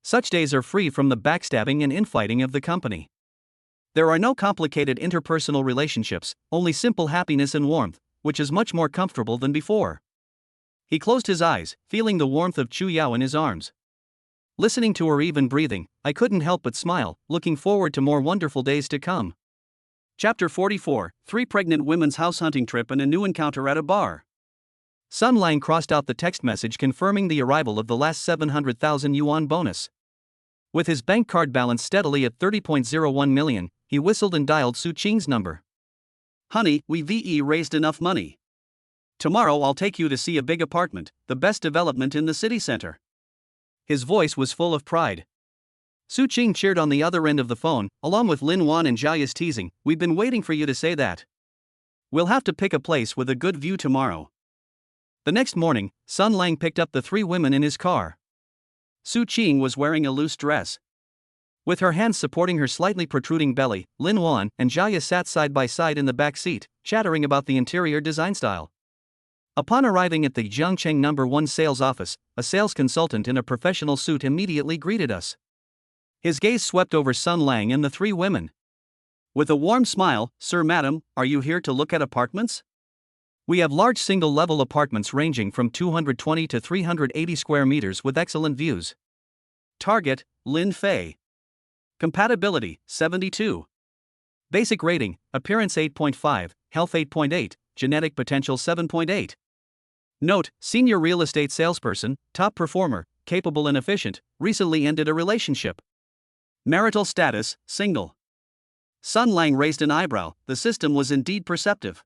Such days are free from the backstabbing and infighting of the company. There are no complicated interpersonal relationships, only simple happiness and warmth, which is much more comfortable than before. He closed his eyes, feeling the warmth of Zhu Yao in his arms. Listening to her even breathing, I couldn't help but smile, looking forward to more wonderful days to come. Chapter 44, 3 Pregnant Women's House Hunting Trip and a New Encounter at a Bar. Sun Lang crossed out the text message confirming the arrival of the last 700,000 yuan bonus. With his bank card balance steadily at 30.01 million, he whistled and dialed Su Qing's number. "Honey, we've raised enough money. Tomorrow I'll take you to see a big apartment, the best development in the city center." His voice was full of pride. Su Qing cheered on the other end of the phone, along with Lin Wan and Jia's teasing, "We've been waiting for you to say that. We'll have to pick a place with a good view tomorrow." The next morning, Sun Lang picked up the 3 women in his car. Su Qing was wearing a loose dress. With her hands supporting her slightly protruding belly, Lin Wan and Jia sat side by side in the back seat, chattering about the interior design style. Upon arriving at the Jiangcheng No. 1 sales office, a sales consultant in a professional suit immediately greeted us. His gaze swept over Sun Lang and the 3 women. With a warm smile, "Sir, madam, are you here to look at apartments? We have large single-level apartments ranging from 220 to 380 square meters with excellent views." Target, Lin Fei. Compatibility, 72. Basic rating, appearance 8.5, health 8.8, genetic potential 7.8. Note, senior real estate salesperson, top performer, capable and efficient, recently ended a relationship. Marital status, single. Sun Lang raised an eyebrow, the system was indeed perceptive.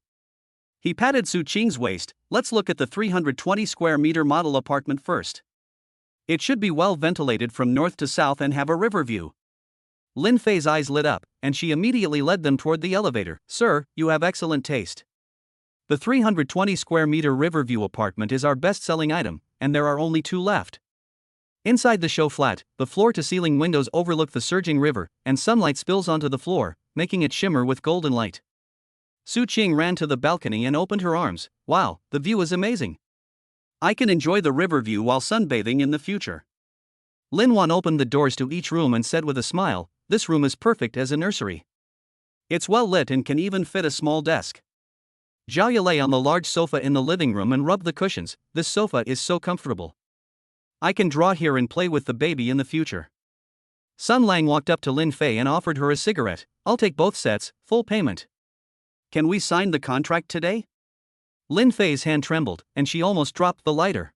He patted Su Qing's waist. "Let's look at the 320 square meter model apartment first. It should be well ventilated from north to south and have a river view." Lin Fei's eyes lit up, and she immediately led them toward the elevator. "Sir, you have excellent taste. The 320 square meter river view apartment is our best-selling item, and there are only 2 left." Inside the show flat, the floor-to-ceiling windows overlook the surging river, and sunlight spills onto the floor, making it shimmer with golden light. Su Qing ran to the balcony and opened her arms. "Wow, the view is amazing. I can enjoy the river view while sunbathing in the future." Lin Wan opened the doors to each room and said with a smile, "This room is perfect as a nursery. It's well lit and can even fit a small desk." Jia lay on the large sofa in the living room and rubbed the cushions. "This sofa is so comfortable. I can draw here and play with the baby in the future." Sun Lang walked up to Lin Fei and offered her a cigarette. "I'll take both sets, full payment. Can we sign the contract today?" Lin Fei's hand trembled, and she almost dropped the lighter.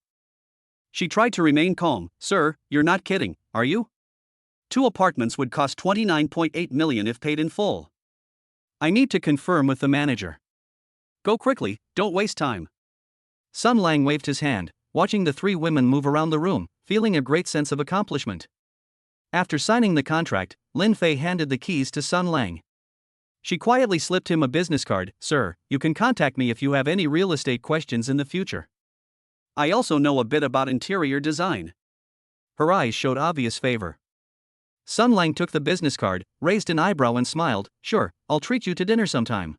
She tried to remain calm. "Sir, you're not kidding, are you? 2 apartments would cost 29.8 million if paid in full. I need to confirm with the manager. Go quickly, don't waste time." Sun Lang waved his hand, watching the 3 women move around the room, feeling a great sense of accomplishment. After signing the contract, Lin Fei handed the keys to Sun Lang. She quietly slipped him a business card. "Sir, you can contact me if you have any real estate questions in the future. I also know a bit about interior design." Her eyes showed obvious favor. Sun Lang took the business card, raised an eyebrow and smiled. "Sure, I'll treat you to dinner sometime."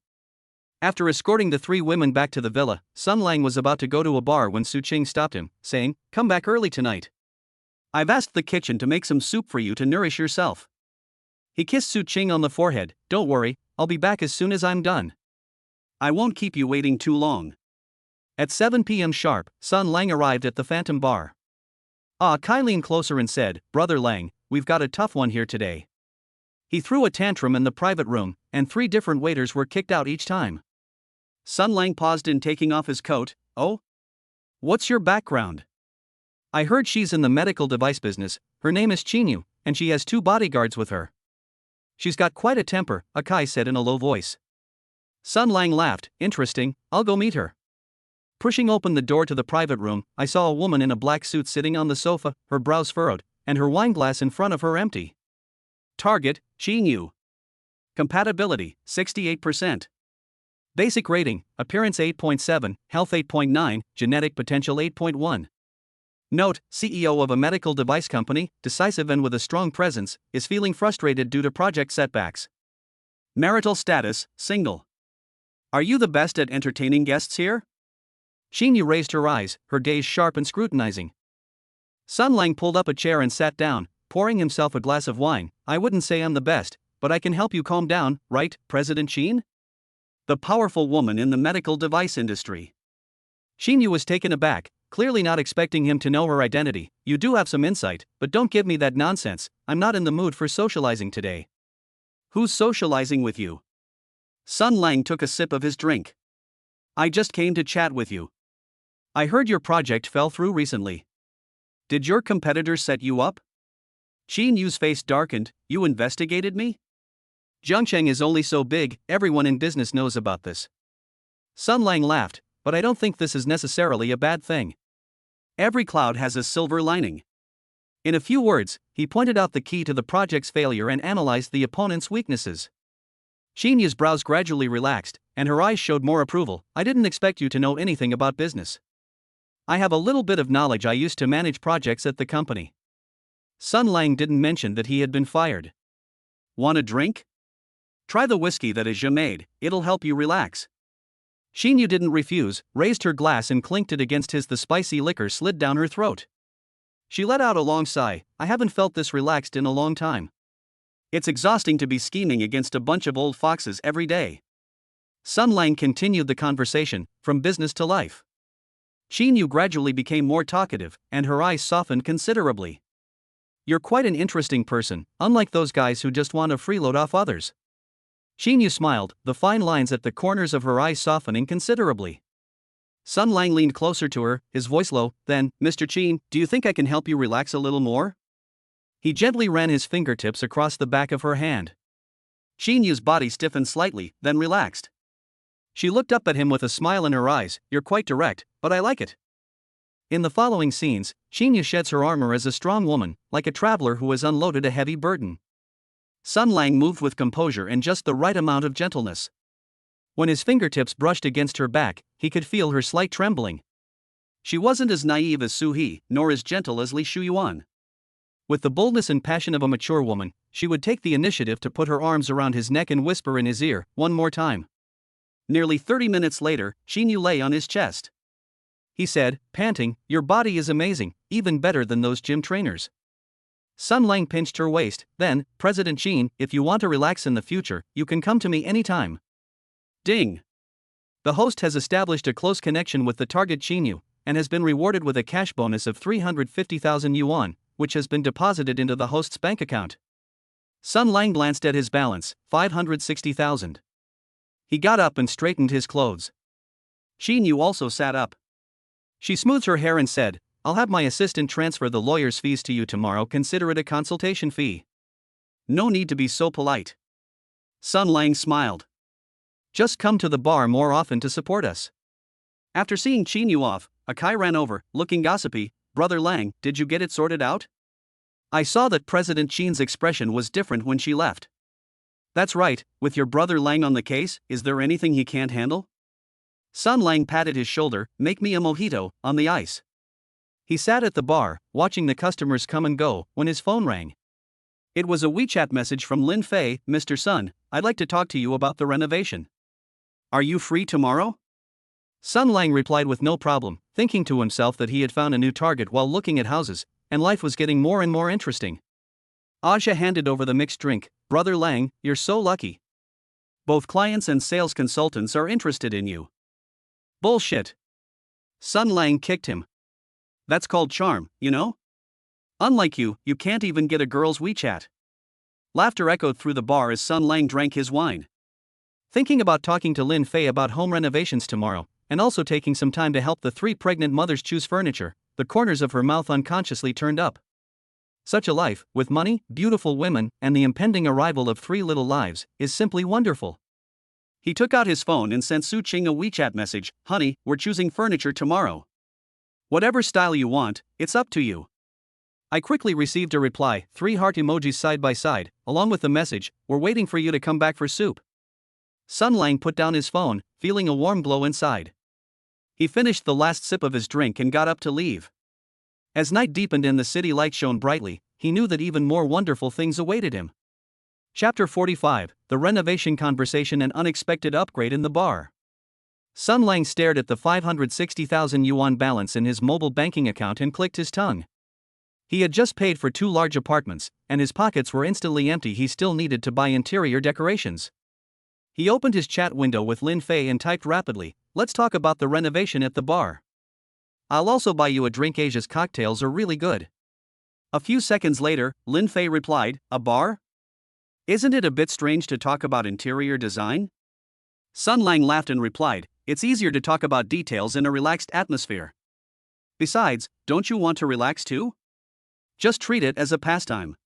After escorting the 3 women back to the villa, Sun Lang was about to go to a bar when Su Qing stopped him, saying, "Come back early tonight. I've asked the kitchen to make some soup for you to nourish yourself." He kissed Su Qing on the forehead. "Don't worry, I'll be back as soon as I'm done. I won't keep you waiting too long." At 7 p.m. sharp, Sun Lang arrived at the Phantom Bar. Kai leaned closer and said, "Brother Lang, we've got a tough one here today. He threw a tantrum in the private room, and 3 different waiters were kicked out each time. Sun Lang paused in taking off his coat. Oh? What's your background? I heard she's in the medical device business. Her name is Chinyu, and she has 2 bodyguards with her. She's got quite a temper, Akai said in a low voice. Sun Lang laughed. Interesting, I'll go meet her. Pushing open the door to the private room, I saw a woman in a black suit sitting on the sofa, her brows furrowed, and her wineglass in front of her empty. Target, Chinyu. Compatibility, 68%. Basic rating, appearance 8.7, health 8.9, genetic potential 8.1. Note, CEO of a medical device company, decisive and with a strong presence, is feeling frustrated due to project setbacks. Marital status, single. Are you the best at entertaining guests here? Chinyu raised her eyes, her gaze sharp and scrutinizing. Sun Lang pulled up a chair and sat down, pouring himself a glass of wine. I wouldn't say I'm the best, but I can help you calm down, right, President Chin? The powerful woman in the medical device industry. Chinyu was taken aback, clearly not expecting him to know her identity. You do have some insight, but don't give me that nonsense. I'm not in the mood for socializing today. Who's socializing with you? Sun Lang took a sip of his drink. I just came to chat with you. I heard your project fell through recently. Did your competitors set you up? Chinyu's face darkened. You investigated me? Zhengcheng is only so big, everyone in business knows about this. Sun Lang laughed, but I don't think this is necessarily a bad thing. Every cloud has a silver lining. In a few words, he pointed out the key to the project's failure and analyzed the opponent's weaknesses. Chinyu's brows gradually relaxed, and her eyes showed more approval. I didn't expect you to know anything about business. I have a little bit of knowledge. I used to manage projects at the company. Sun Lang didn't mention that he had been fired. Want a drink? Try the whiskey that Asia made, it'll help you relax. Chinyu didn't refuse, raised her glass and clinked it against his. The spicy liquor slid down her throat. She let out a long sigh. I haven't felt this relaxed in a long time. It's exhausting to be scheming against a bunch of old foxes every day. Sun Lang continued the conversation, from business to life. Chinyu gradually became more talkative, and her eyes softened considerably. You're quite an interesting person, unlike those guys who just want to freeload off others. Chinyu smiled, the fine lines at the corners of her eyes softening considerably. Sun Lang leaned closer to her, his voice low. Then, Mr. Chin, do you think I can help you relax a little more? He gently ran his fingertips across the back of her hand. Chinyu's body stiffened slightly, then relaxed. She looked up at him with a smile in her eyes. You're quite direct, but I like it. In the following scenes, Chinyu sheds her armor as a strong woman, like a traveler who has unloaded a heavy burden. Sun Lang moved with composure and just the right amount of gentleness. When his fingertips brushed against her back, he could feel her slight trembling. She wasn't as naive as Su He, nor as gentle as Li Shuyuan. With the boldness and passion of a mature woman, she would take the initiative to put her arms around his neck and whisper in his ear, one more time. Nearly 30 minutes later, Chinyu lay on his chest. He said, panting, your body is amazing, even better than those gym trainers. Sun Lang pinched her waist. Then, President Chin, if you want to relax in the future, you can come to me anytime. Ding. The host has established a close connection with the target Chinyu, and has been rewarded with a cash bonus of 350,000 yuan, which has been deposited into the host's bank account. Sun Lang glanced at his balance, 560,000. He got up and straightened his clothes. Chinyu also sat up. She smoothed her hair and said, I'll have my assistant transfer the lawyer's fees to you tomorrow. Consider it a consultation fee. No need to be so polite. Sun Lang smiled. Just come to the bar more often to support us. After seeing Chinyu off, Akai ran over, looking gossipy. Brother Lang, did you get it sorted out? I saw that President Chin's expression was different when she left. That's right, with your brother Lang on the case, is there anything he can't handle? Sun Lang patted his shoulder. Make me a mojito, on the ice. He sat at the bar, watching the customers come and go, when his phone rang. It was a WeChat message from Lin Fei. Mr. Sun, I'd like to talk to you about the renovation. Are you free tomorrow? Sun Lang replied with no problem, thinking to himself that he had found a new target while looking at houses, and life was getting more and more interesting. Aja handed over the mixed drink. Brother Lang, you're so lucky. Both clients and sales consultants are interested in you. Bullshit. Sun Lang kicked him. That's called charm, you know? Unlike you, you can't even get a girl's WeChat. Laughter echoed through the bar as Sun Lang drank his wine. Thinking about talking to Lin Fei about home renovations tomorrow, and also taking some time to help the 3 pregnant mothers choose furniture, the corners of her mouth unconsciously turned up. Such a life, with money, beautiful women, and the impending arrival of 3 little lives, is simply wonderful. He took out his phone and sent Su Qing a WeChat message, "Honey, we're choosing furniture tomorrow. Whatever style you want, it's up to you." I quickly received a reply, 3 heart emojis side by side, along with the message, "We're waiting for you to come back for soup." Sun Lang put down his phone, feeling a warm glow inside. He finished the last sip of his drink and got up to leave. As night deepened and the city lights shone brightly, he knew that even more wonderful things awaited him. Chapter 45, The Renovation Conversation and Unexpected Upgrade in the Bar. Sun Lang stared at the 560,000 yuan balance in his mobile banking account and clicked his tongue. He had just paid for 2 large apartments, and his pockets were instantly empty. He still needed to buy interior decorations. He opened his chat window with Lin Fei and typed rapidly, "Let's talk about the renovation at the bar. I'll also buy you a drink. Asia's cocktails are really good." A few seconds later, Lin Fei replied, "A bar? Isn't it a bit strange to talk about interior design?" Sun Lang laughed and replied, "It's easier to talk about details in a relaxed atmosphere. Besides, don't you want to relax too? Just treat it as a pastime."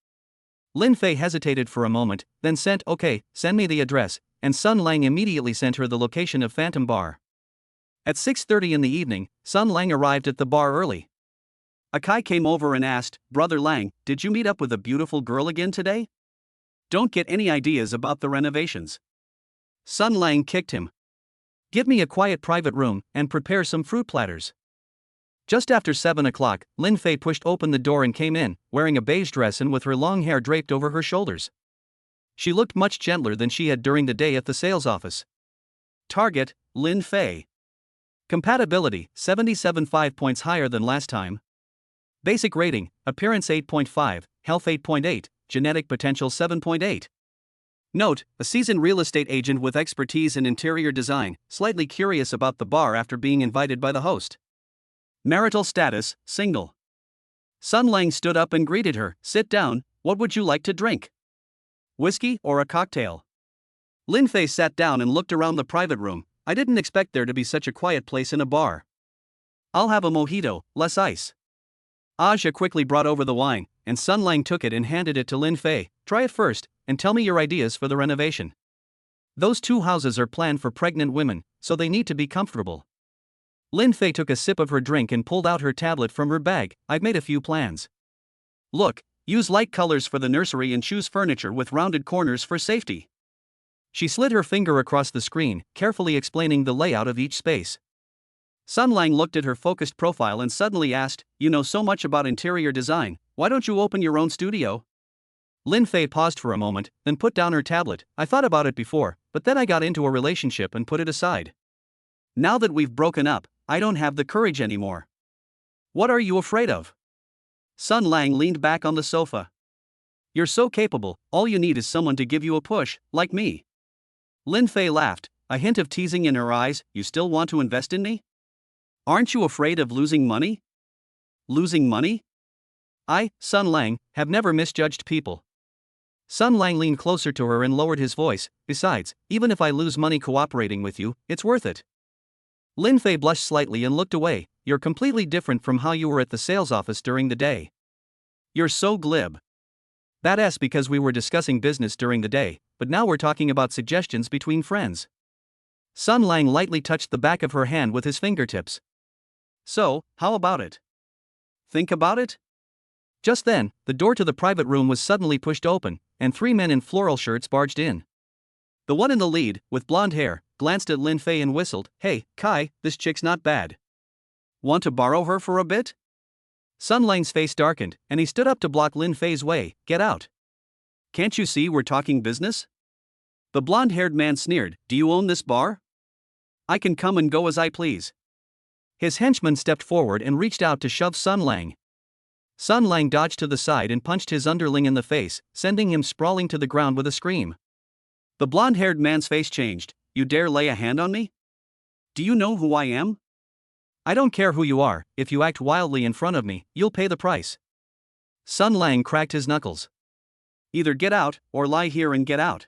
Lin Fei hesitated for a moment, then sent, "Okay, send me the address," and Sun Lang immediately sent her the location of Phantom Bar. At 6:30 in the evening, Sun Lang arrived at the bar early. Akai came over and asked, "Brother Lang, did you meet up with a beautiful girl again today? Don't get any ideas about the renovations." Sun Lang kicked him. "Give me a quiet private room and prepare some fruit platters." Just after 7 o'clock, Lin Fei pushed open the door and came in, wearing a beige dress and with her long hair draped over her shoulders. She looked much gentler than she had during the day at the sales office. Target, Lin Fei. Compatibility, 77.5 points higher than last time. Basic rating, appearance 8.5, health 8.8, genetic potential 7.8. Note, a seasoned real estate agent with expertise in interior design, slightly curious about the bar after being invited by the host. Marital status, single. Sun Lang stood up and greeted her, "Sit down, what would you like to drink? Whiskey or a cocktail?" Lin Fei sat down and looked around the private room. "I didn't expect there to be such a quiet place in a bar. I'll have a mojito, less ice." Aja quickly brought over the wine, and Sun Lang took it and handed it to Lin Fei. "Try it first, and tell me your ideas for the renovation. Those 2 houses are planned for pregnant women, so they need to be comfortable." Lin Fei took a sip of her drink and pulled out her tablet from her bag. "I've made a few plans. Look, use light colors for the nursery and choose furniture with rounded corners for safety." She slid her finger across the screen, carefully explaining the layout of each space. Sun Lang looked at her focused profile and suddenly asked, "You know so much about interior design, why don't you open your own studio?" Lin Fei paused for a moment, then put down her tablet. "I thought about it before, but then I got into a relationship and put it aside. Now that we've broken up, I don't have the courage anymore." "What are you afraid of?" Sun Lang leaned back on the sofa. "You're so capable, all you need is someone to give you a push, like me." Lin Fei laughed, a hint of teasing in her eyes. "You still want to invest in me? Aren't you afraid of losing money?" "Losing money? I, Sun Lang, have never misjudged people." Sun Lang leaned closer to her and lowered his voice. "Besides, even if I lose money cooperating with you, it's worth it." Lin Fei blushed slightly and looked away. "You're completely different from how you were at the sales office during the day. You're so glib." "That's because we were discussing business during the day, but now we're talking about suggestions between friends." Sun Lang lightly touched the back of her hand with his fingertips. "So, how about it? Think about it?" Just then, the door to the private room was suddenly pushed open, and 3 men in floral shirts barged in. The one in the lead, with blonde hair, glanced at Lin Fei and whistled, "Hey, Kai, this chick's not bad. Want to borrow her for a bit?" Sun Lang's face darkened, and he stood up to block Lin Fei's way. "Get out. Can't you see we're talking business?" The blonde-haired man sneered, "Do you own this bar? I can come and go as I please." His henchman stepped forward and reached out to shove Sun Lang. Sun Lang dodged to the side and punched his underling in the face, sending him sprawling to the ground with a scream. The blonde-haired man's face changed. "You dare lay a hand on me? Do you know who I am?" "I don't care who you are, if you act wildly in front of me, you'll pay the price." Sun Lang cracked his knuckles. Either get out, or lie here and get out.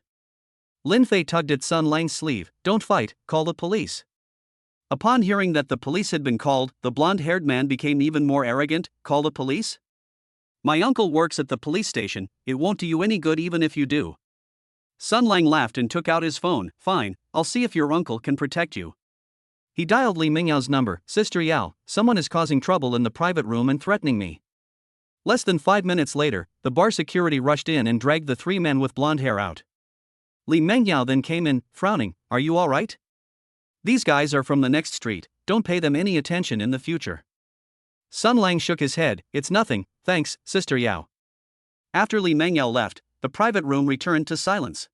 Lin Fei tugged at Sun Lang's sleeve. Don't fight, call the police. Upon hearing that the police had been called, the blonde-haired man became even more arrogant. Call the police? My uncle works at the police station, it won't do you any good even if you do. Sun Lang laughed and took out his phone. Fine, I'll see if your uncle can protect you. He dialed Li Mingyao's number. Sister Yao, someone is causing trouble in the private room and threatening me. Less than 5 minutes later, the bar security rushed in and dragged the 3 men with blonde hair out. Li Mengyao then came in, frowning. Are you alright? These guys are from the next street, don't pay them any attention in the future. Sun Lang shook his head. It's nothing, thanks, Sister Yao. After Li Mengyao left, the private room returned to silence.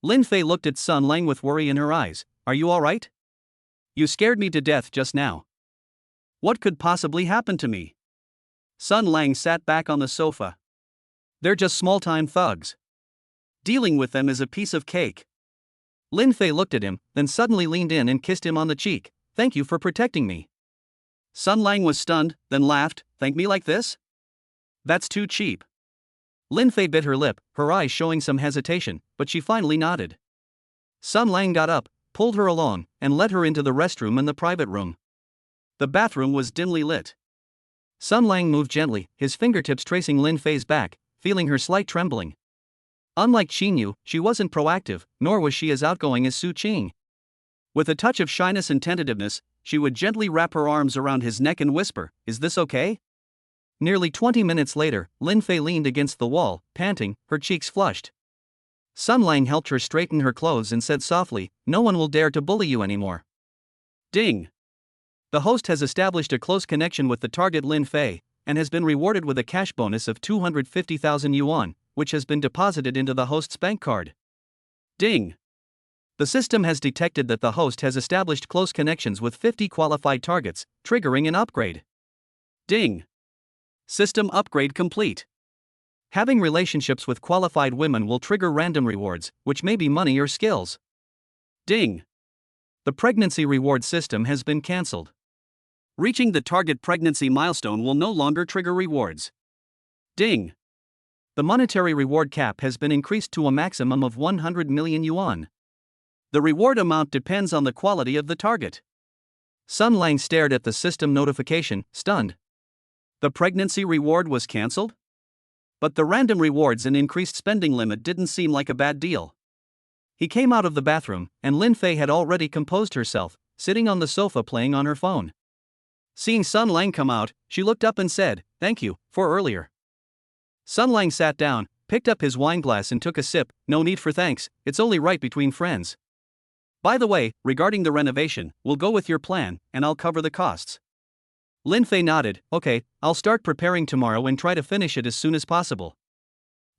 Lin Fei looked at Sun Lang with worry in her eyes. Are you alright? You scared me to death just now. What could possibly happen to me? Sun Lang sat back on the sofa. They're just small-time thugs. Dealing with them is a piece of cake. Lin Fei looked at him, then suddenly leaned in and kissed him on the cheek. Thank you for protecting me. Sun Lang was stunned, then laughed. Thank me like this? That's too cheap. Lin Fei bit her lip, her eyes showing some hesitation, but she finally nodded. Sun Lang got up, pulled her along, and led her into the restroom and the private room. The bathroom was dimly lit. Sun Lang moved gently, his fingertips tracing Lin Fei's back, feeling her slight trembling. Unlike Xinyu, she wasn't proactive, nor was she as outgoing as Su Qing. With a touch of shyness and tentativeness, she would gently wrap her arms around his neck and whisper, "Is this okay?" Nearly 20 minutes later, Lin Fei leaned against the wall, panting, her cheeks flushed. Sun Lang helped her straighten her clothes and said softly, "No one will dare to bully you anymore." Ding! The host has established a close connection with the target Lin Fei, and has been rewarded with a cash bonus of 250,000 yuan, which has been deposited into the host's bank card. Ding! The system has detected that the host has established close connections with 50 qualified targets, triggering an upgrade. Ding! System upgrade complete. Having relationships with qualified women will trigger random rewards, which may be money or skills. Ding! The pregnancy reward system has been cancelled. Reaching the target pregnancy milestone will no longer trigger rewards. Ding! The monetary reward cap has been increased to a maximum of 100 million yuan. The reward amount depends on the quality of the target. Sun Lang stared at the system notification, stunned. The pregnancy reward was cancelled? But the random rewards and increased spending limit didn't seem like a bad deal. He came out of the bathroom, and Lin Fei had already composed herself, sitting on the sofa playing on her phone. Seeing Sun Lang come out, she looked up and said, "Thank you, for earlier." Sun Lang sat down, picked up his wineglass and took a sip. "No need for thanks, it's only right between friends. By the way, regarding the renovation, we'll go with your plan, and I'll cover the costs." Lin Fei nodded. "Okay, I'll start preparing tomorrow and try to finish it as soon as possible."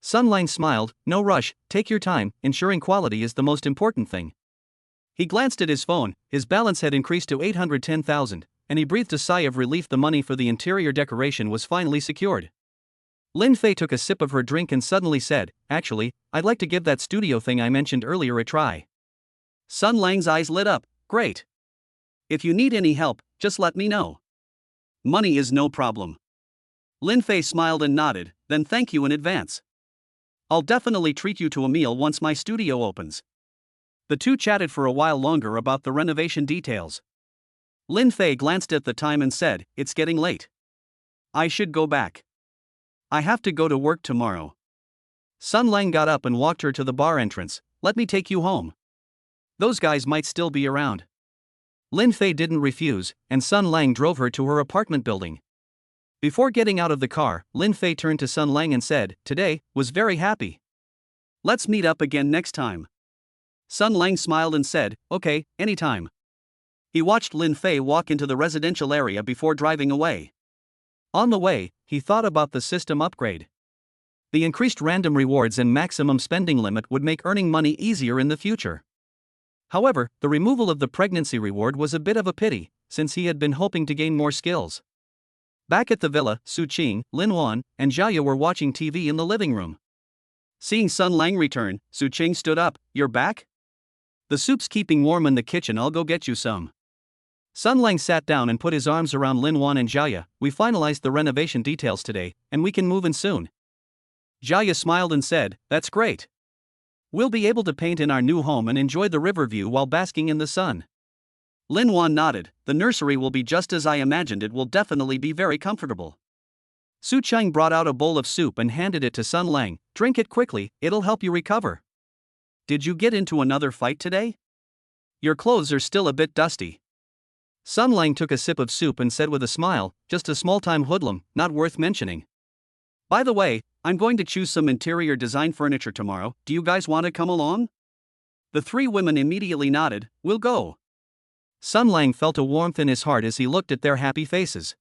Sun Lang smiled. "No rush, take your time, ensuring quality is the most important thing." He glanced at his phone, his balance had increased to 810,000, and he breathed a sigh of relief. The money for the interior decoration was finally secured. Lin Fei took a sip of her drink and suddenly said, "Actually, I'd like to give that studio thing I mentioned earlier a try." Sun Lang's eyes lit up. "Great. If you need any help, just let me know. Money is no problem." Lin Fei smiled and nodded. "Then thank you in advance. I'll definitely treat you to a meal once my studio opens." The two chatted for a while longer about the renovation details. Lin Fei glanced at the time and said, "It's getting late. I should go back. I have to go to work tomorrow." Sun Lang got up and walked her to the bar entrance. "Let me take you home. Those guys might still be around." Lin Fei didn't refuse, and Sun Lang drove her to her apartment building. Before getting out of the car, Lin Fei turned to Sun Lang and said, "Today was very happy. Let's meet up again next time." Sun Lang smiled and said, "Okay, anytime." He watched Lin Fei walk into the residential area before driving away. On the way, he thought about the system upgrade. The increased random rewards and maximum spending limit would make earning money easier in the future. However, the removal of the pregnancy reward was a bit of a pity, since he had been hoping to gain more skills. Back at the villa, Su Qing, Lin Wan, and Jiaya were watching TV in the living room. Seeing Sun Lang return, Su Qing stood up. "You're back? The soup's keeping warm in the kitchen, I'll go get you some." Sun Lang sat down and put his arms around Lin Wan and Jiaya. "We finalized the renovation details today, and we can move in soon." Jia smiled and said, "That's great. We'll be able to paint in our new home and enjoy the river view while basking in the sun." Lin Wan nodded. "The nursery will be just as I imagined. It will definitely be very comfortable." Su Cheng brought out a bowl of soup and handed it to Sun Lang. "Drink it quickly, it'll help you recover." "Did you get into another fight today? Your clothes are still a bit dusty." Sun Lang took a sip of soup and said with a smile, "Just a small-time hoodlum, not worth mentioning. By the way, I'm going to choose some interior design furniture tomorrow. Do you guys want to come along?" The three women immediately nodded. "We'll go." Sun Lang felt a warmth in his heart as he looked at their happy faces.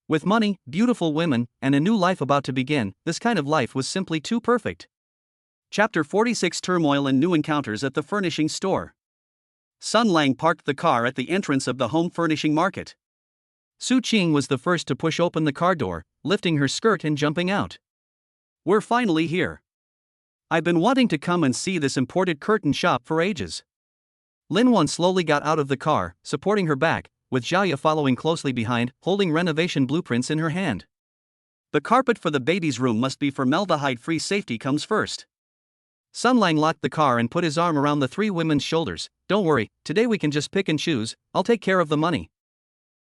With money, beautiful women, and a new life about to begin, this kind of life was simply too perfect. Chapter 46: Turmoil and New Encounters at the Furnishing Store. Sun Lang parked the car at the entrance of the home furnishing market. Su Qing was the first to push open the car door, lifting her skirt and jumping out. "We're finally here. I've been wanting to come and see this imported curtain shop for ages." Lin Wan slowly got out of the car, supporting her back, with Xiaoya following closely behind, holding renovation blueprints in her hand. "The carpet for the baby's room must be formaldehyde-free. Safety comes first." Sun Lang locked the car and put his arm around the three women's shoulders. "Don't worry, today we can just pick and choose, I'll take care of the money."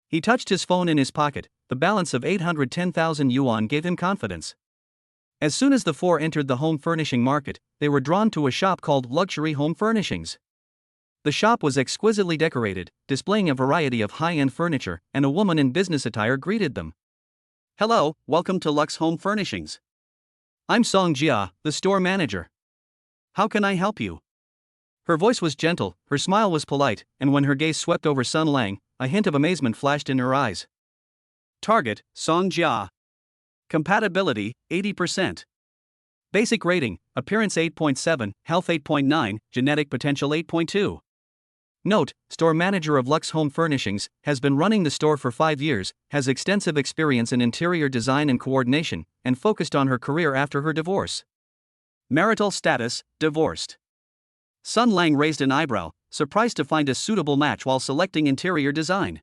He touched his phone in his pocket. The balance of 810,000 yuan gave him confidence. As soon as the four entered the home furnishing market, they were drawn to a shop called Luxury Home Furnishings. The shop was exquisitely decorated, displaying a variety of high-end furniture, and a woman in business attire greeted them. "Hello, welcome to Lux Home Furnishings. I'm Song Jia, the store manager. How can I help you?" Her voice was gentle, her smile was polite, and when her gaze swept over Sun Lang, a hint of amazement flashed in her eyes. Target, Song Jia. Compatibility, 80%. Basic rating, Appearance 8.7, Health 8.9, Genetic Potential 8.2. Note, store manager of Lux Home Furnishings, has been running the store for 5 years, has extensive experience in interior design and coordination, and focused on her career after her divorce. Marital status, divorced. Sun Lang raised an eyebrow, surprised to find a suitable match while selecting interior design.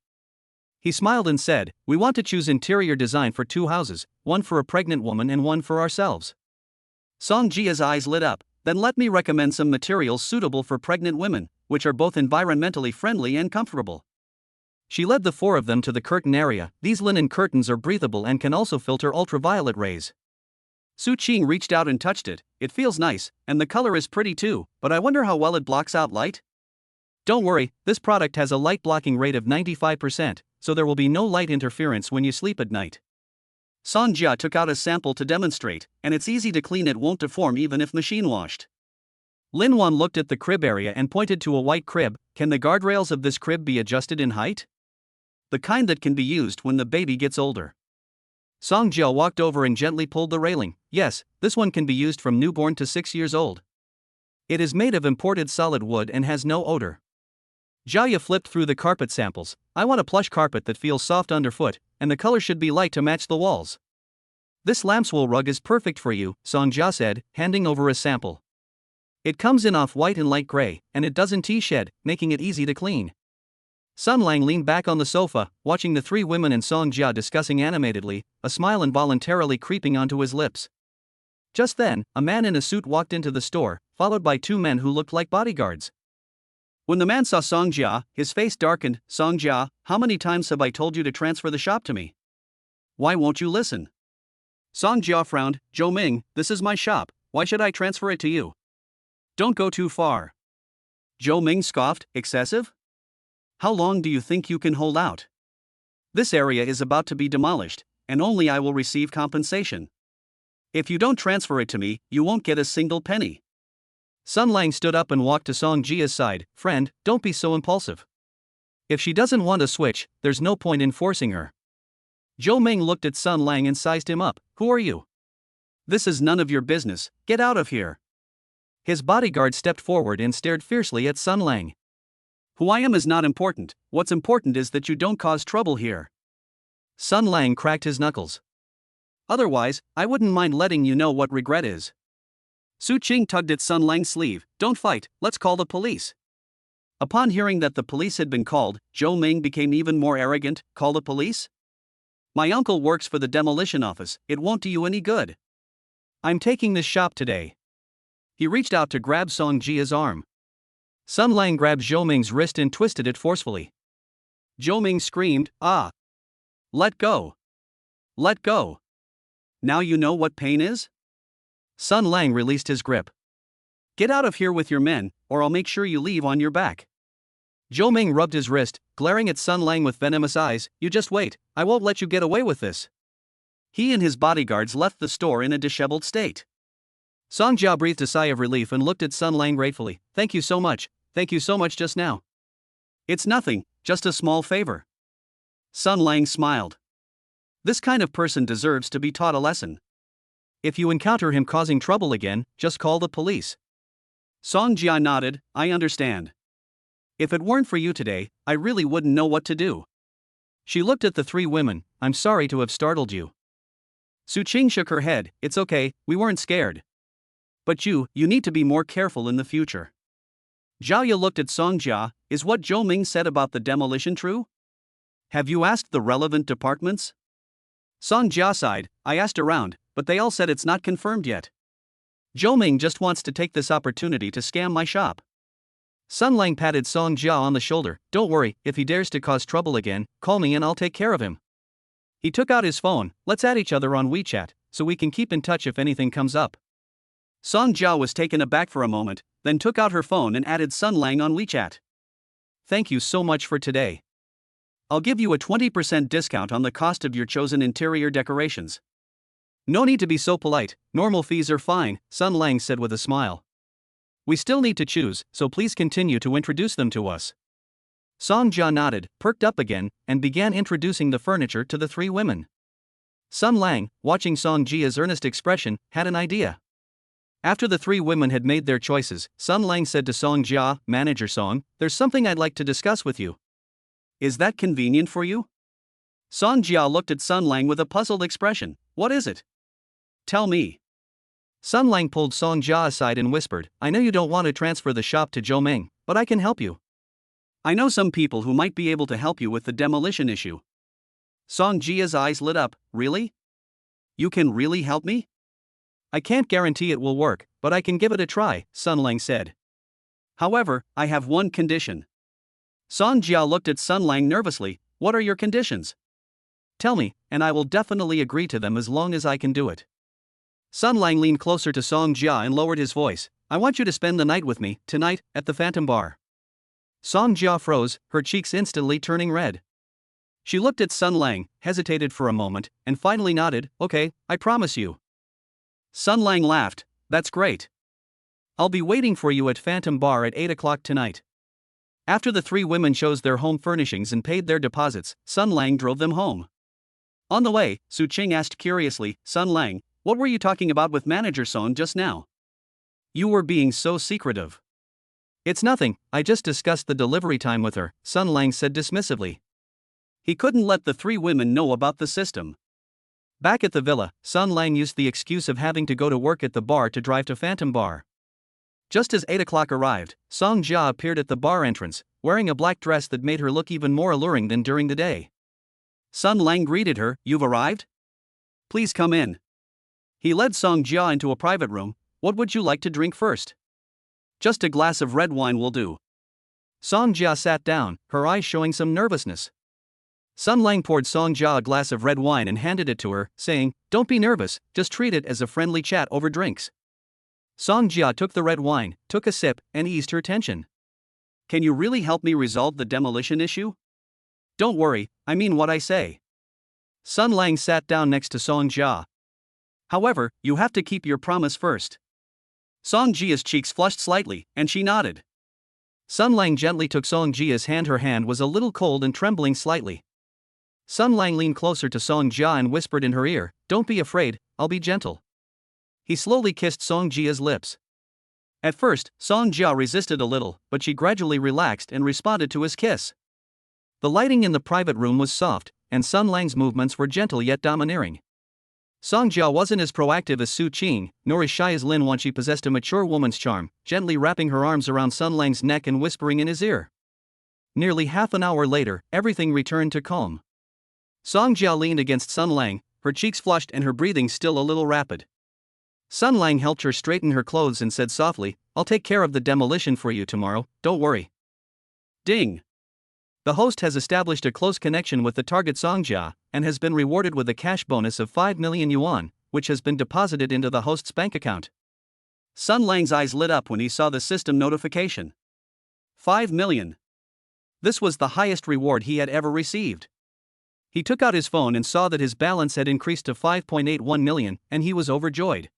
He smiled and said, "We want to choose interior design for 2 houses, one for a pregnant woman and one for ourselves." Song Jia's eyes lit up. "Then let me recommend some materials suitable for pregnant women, which are both environmentally friendly and comfortable." She led the 4 of them to the curtain area. "These linen curtains are breathable and can also filter ultraviolet rays." Su Qing reached out and touched it. "It feels nice, and the color is pretty too, but I wonder how well it blocks out light." "Don't worry, this product has a light blocking rate of 95%, so there will be no light interference when you sleep at night." Song Jia took out a sample to demonstrate, "And it's easy to clean. It won't deform even if machine washed." Lin Wan looked at the crib area and pointed to a white crib. "Can the guardrails of this crib be adjusted in height? The kind that can be used when the baby gets older." Song Jia walked over and gently pulled the railing. "Yes, this one can be used from newborn to 6 years old. It is made of imported solid wood and has no odor." Xiaoya flipped through the carpet samples. "I want a plush carpet that feels soft underfoot, and the color should be light to match the walls." "This lambswool rug is perfect for you," Song Jia said, handing over a sample. "It comes in off-white and light gray, and it doesn't tea-shed, making it easy to clean." Sun Lang leaned back on the sofa, watching the 3 women and Song Jia discussing animatedly, a smile involuntarily creeping onto his lips. Just then, a man in a suit walked into the store, followed by 2 men who looked like bodyguards. When the man saw Song Jia, his face darkened. "Song Jia, how many times have I told you to transfer the shop to me? Why won't you listen?" Song Jia frowned. "Zhou Ming, this is my shop, why should I transfer it to you? Don't go too far." Zhou Ming scoffed. "Excessive? How long do you think you can hold out? This area is about to be demolished, and only I will receive compensation. If you don't transfer it to me, you won't get a single penny." Sun Lang stood up and walked to Song Jia's side. "Friend, don't be so impulsive. If she doesn't want to switch, there's no point in forcing her." Zhou Ming looked at Sun Lang and sized him up. "Who are you? This is none of your business, get out of here." His bodyguard stepped forward and stared fiercely at Sun Lang. "Who I am is not important, what's important is that you don't cause trouble here." Sun Lang cracked his knuckles. "Otherwise, I wouldn't mind letting you know what regret is." Su Qing tugged at Sun Lang's sleeve. "Don't fight, let's call the police." Upon hearing that the police had been called, Zhou Ming became even more arrogant. "Call the police? My uncle works for the demolition office, it won't do you any good. I'm taking this shop today. He reached out to grab Song Jia's arm. Sun Lang grabbed Zhou Ming's wrist and twisted it forcefully. Zhou Ming screamed, "Ah! Let go! Let go! Now you know what pain is?" Sun Lang released his grip. "Get out of here with your men, or I'll make sure you leave on your back." Zhou Ming rubbed his wrist, glaring at Sun Lang with venomous eyes. "You just wait, I won't let you get away with this." He and his bodyguards left the store in a disheveled state. Song Jia breathed a sigh of relief and looked at Sun Lang gratefully. Thank you so much just now." "It's nothing, just a small favor." Sun Lang smiled. This kind of person deserves to be taught a lesson. If you encounter him causing trouble again, just call the police. Song Jia nodded, "I understand. If it weren't for you today, I really wouldn't know what to do." She looked at the three women. "I'm sorry to have startled you." Su Qing shook her head. "It's okay, we weren't scared. But you need to be more careful in the future." Zhao Ye looked at Song Jia. "Is what Zhou Ming said about the demolition true? Have you asked the relevant departments?" Song Jia sighed. "I asked around, but they all said it's not confirmed yet. Zhou Ming just wants to take this opportunity to scam my shop." Sun Lang patted Song Jia on the shoulder. "Don't worry, if he dares to cause trouble again, call me and I'll take care of him." He took out his phone. "Let's add each other on WeChat, so we can keep in touch if anything comes up." Song Jia was taken aback for a moment, then took out her phone and added Sun Lang on WeChat. "Thank you so much for today. I'll give you a 20% discount on the cost of your chosen interior decorations." "No need to be so polite, normal fees are fine," Sun Lang said with a smile. "We still need to choose, so please continue to introduce them to us." Song Jia nodded, perked up again, and began introducing the furniture to the three women. Sun Lang, watching Song Jia's earnest expression, had an idea. After the three women had made their choices, Sun Lang said to Song Jia, "Manager Song, there's something I'd like to discuss with you. Is that convenient for you?" Song Jia looked at Sun Lang with a puzzled expression. "What is it? Tell me." Sun Lang pulled Song Jia aside and whispered, "I know you don't want to transfer the shop to Zhou Ming, but I can help you. I know some people who might be able to help you with the demolition issue." Song Jia's eyes lit up. "Really? You can really help me?" "I can't guarantee it will work, but I can give it a try," Sun Lang said. "However, I have one condition." Song Jia looked at Sun Lang nervously. "What are your conditions?" "Tell me, and I will definitely agree to them as long as I can do it." Sun Lang leaned closer to Song Jia and lowered his voice. "I want you to spend the night with me, tonight, at the Phantom Bar." Song Jia froze, her cheeks instantly turning red. She looked at Sun Lang, hesitated for a moment, and finally nodded. "Okay, I promise you." Sun Lang laughed. "That's great. I'll be waiting for you at Phantom Bar at 8 o'clock tonight." After the three women chose their home furnishings and paid their deposits, Sun Lang drove them home. On the way, Su Qing asked curiously, "Sun Lang, what were you talking about with Manager Song just now? You were being so secretive." "It's nothing, I just discussed the delivery time with her," Sun Lang said dismissively. He couldn't let the three women know about the system. Back at the villa, Sun Lang used the excuse of having to go to work at the bar to drive to Phantom Bar. Just as 8 o'clock arrived, Song Jia appeared at the bar entrance, wearing a black dress that made her look even more alluring than during the day. Sun Lang greeted her. "You've arrived? Please come in." He led Song Jia into a private room. "What would you like to drink first?" "Just a glass of red wine will do." Song Jia sat down, her eyes showing some nervousness. Sun Lang poured Song Jia a glass of red wine and handed it to her, saying, "Don't be nervous, just treat it as a friendly chat over drinks." Song Jia took the red wine, took a sip, and eased her tension. "Can you really help me resolve the demolition issue?" "Don't worry, I mean what I say." Sun Lang sat down next to Song Jia. "However, you have to keep your promise first." Song Jia's cheeks flushed slightly, and she nodded. Sun Lang gently took Song Jia's hand. Her hand was a little cold and trembling slightly. Sun Lang leaned closer to Song Jia and whispered in her ear, "Don't be afraid, I'll be gentle." He slowly kissed Song Jia's lips. At first, Song Jia resisted a little, but she gradually relaxed and responded to his kiss. The lighting in the private room was soft, and Sun Lang's movements were gentle yet domineering. Song Jia wasn't as proactive as Su Qing, nor as shy as Lin Wan. She possessed a mature woman's charm, gently wrapping her arms around Sun Lang's neck and whispering in his ear. Nearly half an hour later, everything returned to calm. Song Jia leaned against Sun Lang, her cheeks flushed and her breathing still a little rapid. Sun Lang helped her straighten her clothes and said softly, "I'll take care of the demolition for you tomorrow, don't worry." Ding! The host has established a close connection with the target Songjia and has been rewarded with a cash bonus of 5 million yuan, which has been deposited into the host's bank account. Sun Lang's eyes lit up when he saw the system notification. 5 million. This was the highest reward he had ever received. He took out his phone and saw that his balance had increased to 5.81 million, and he was overjoyed.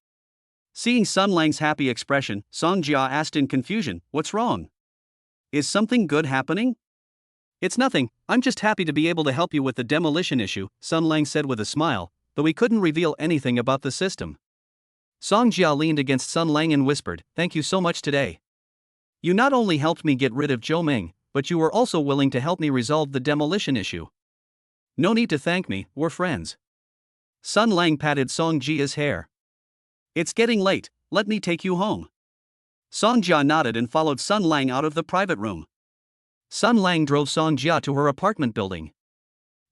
Seeing Sun Lang's happy expression, Songjia asked in confusion, "What's wrong? Is something good happening?" "It's nothing, I'm just happy to be able to help you with the demolition issue," Sun Lang said with a smile, though he couldn't reveal anything about the system. Songjia leaned against Sun Lang and whispered, "Thank you so much today. You not only helped me get rid of Zhou Ming, but you were also willing to help me resolve the demolition issue." "No need to thank me, we're friends." Sun Lang patted Songjia's hair. "It's getting late, let me take you home." Songjia nodded and followed Sun Lang out of the private room. Sun Lang drove Songjia to her apartment building.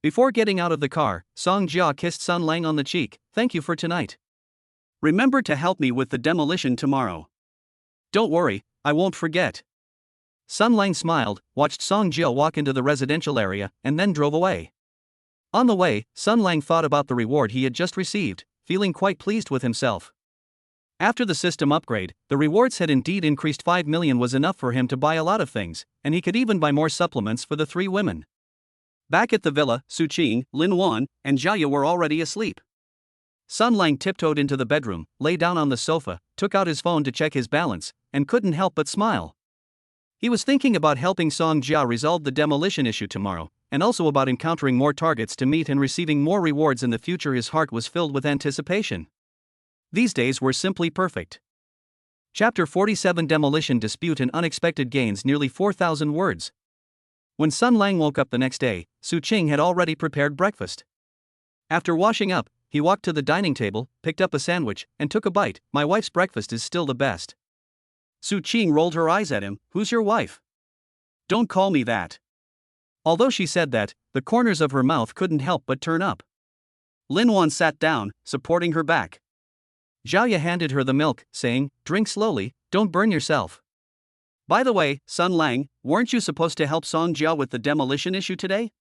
Before getting out of the car, Songjia kissed Sun Lang on the cheek. "Thank you for tonight. Remember to help me with the demolition tomorrow." "Don't worry, I won't forget." Sun Lang smiled, watched Songjia walk into the residential area, and then drove away. On the way, Sun Lang thought about the reward he had just received, feeling quite pleased with himself. After the system upgrade, the rewards had indeed increased. 5 million was enough for him to buy a lot of things, and he could even buy more supplements for the 3 women. Back at the villa, Su Qing, Lin Wan, and Jiaya were already asleep. Sun Lang tiptoed into the bedroom, lay down on the sofa, took out his phone to check his balance, and couldn't help but smile. He was thinking about helping Songjia resolve the demolition issue tomorrow, and also about encountering more targets to meet and receiving more rewards in the future. His heart was filled with anticipation. These days were simply perfect. Chapter 47: Demolition Dispute and Unexpected Gains. Nearly 4,000 words. When Sun Lang woke up the next day, Su Qing had already prepared breakfast. After washing up, he walked to the dining table, picked up a sandwich, and took a bite. "My wife's breakfast is still the best." Su Qing rolled her eyes at him. "Who's your wife? Don't call me that." Although she said that, the corners of her mouth couldn't help but turn up. Lin Wan sat down, supporting her back. Jiaya handed her the milk, saying, "Drink slowly, don't burn yourself." "By the way, Sun Lang, weren't you supposed to help Songjia with the demolition issue today?"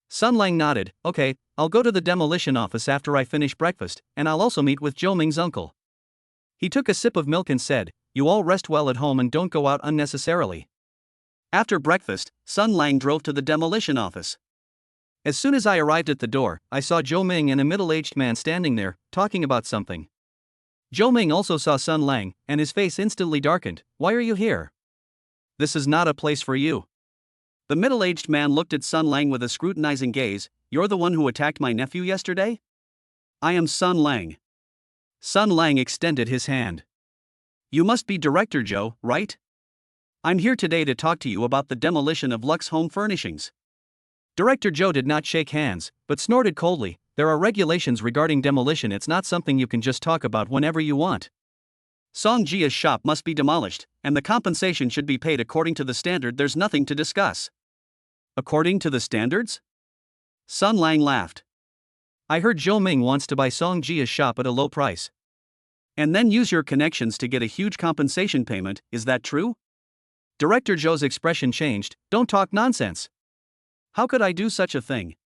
Sun Lang nodded. "Okay, I'll go to the demolition office after I finish breakfast, and I'll also meet with Zhou Ming's uncle." He took a sip of milk and said, "You all rest well at home and don't go out unnecessarily." After breakfast, Sun Lang drove to the demolition office. As soon as I arrived at the door, I saw Zhou Ming and a middle-aged man standing there, talking about something. Zhou Ming also saw Sun Lang, and his face instantly darkened. "Why are you here? This is not a place for you." The middle-aged man looked at Sun Lang with a scrutinizing gaze. "You're the one who attacked my nephew yesterday?" "I am Sun Lang." Sun Lang extended his hand. "You must be Director Zhou, right? I'm here today to talk to you about the demolition of Lux Home Furnishings." Director Zhou did not shake hands, but snorted coldly. "There are regulations regarding demolition. It's not something you can just talk about whenever you want. Songjia's shop must be demolished, and the compensation should be paid according to the standard. There's nothing to discuss." "According to the standards?" Sun Lang laughed. "I heard Zhou Ming wants to buy Songjia's shop at a low price. And then use your connections to get a huge compensation payment, is that true?" Director Zhou's expression changed. "Don't talk nonsense. How could I do such a thing?"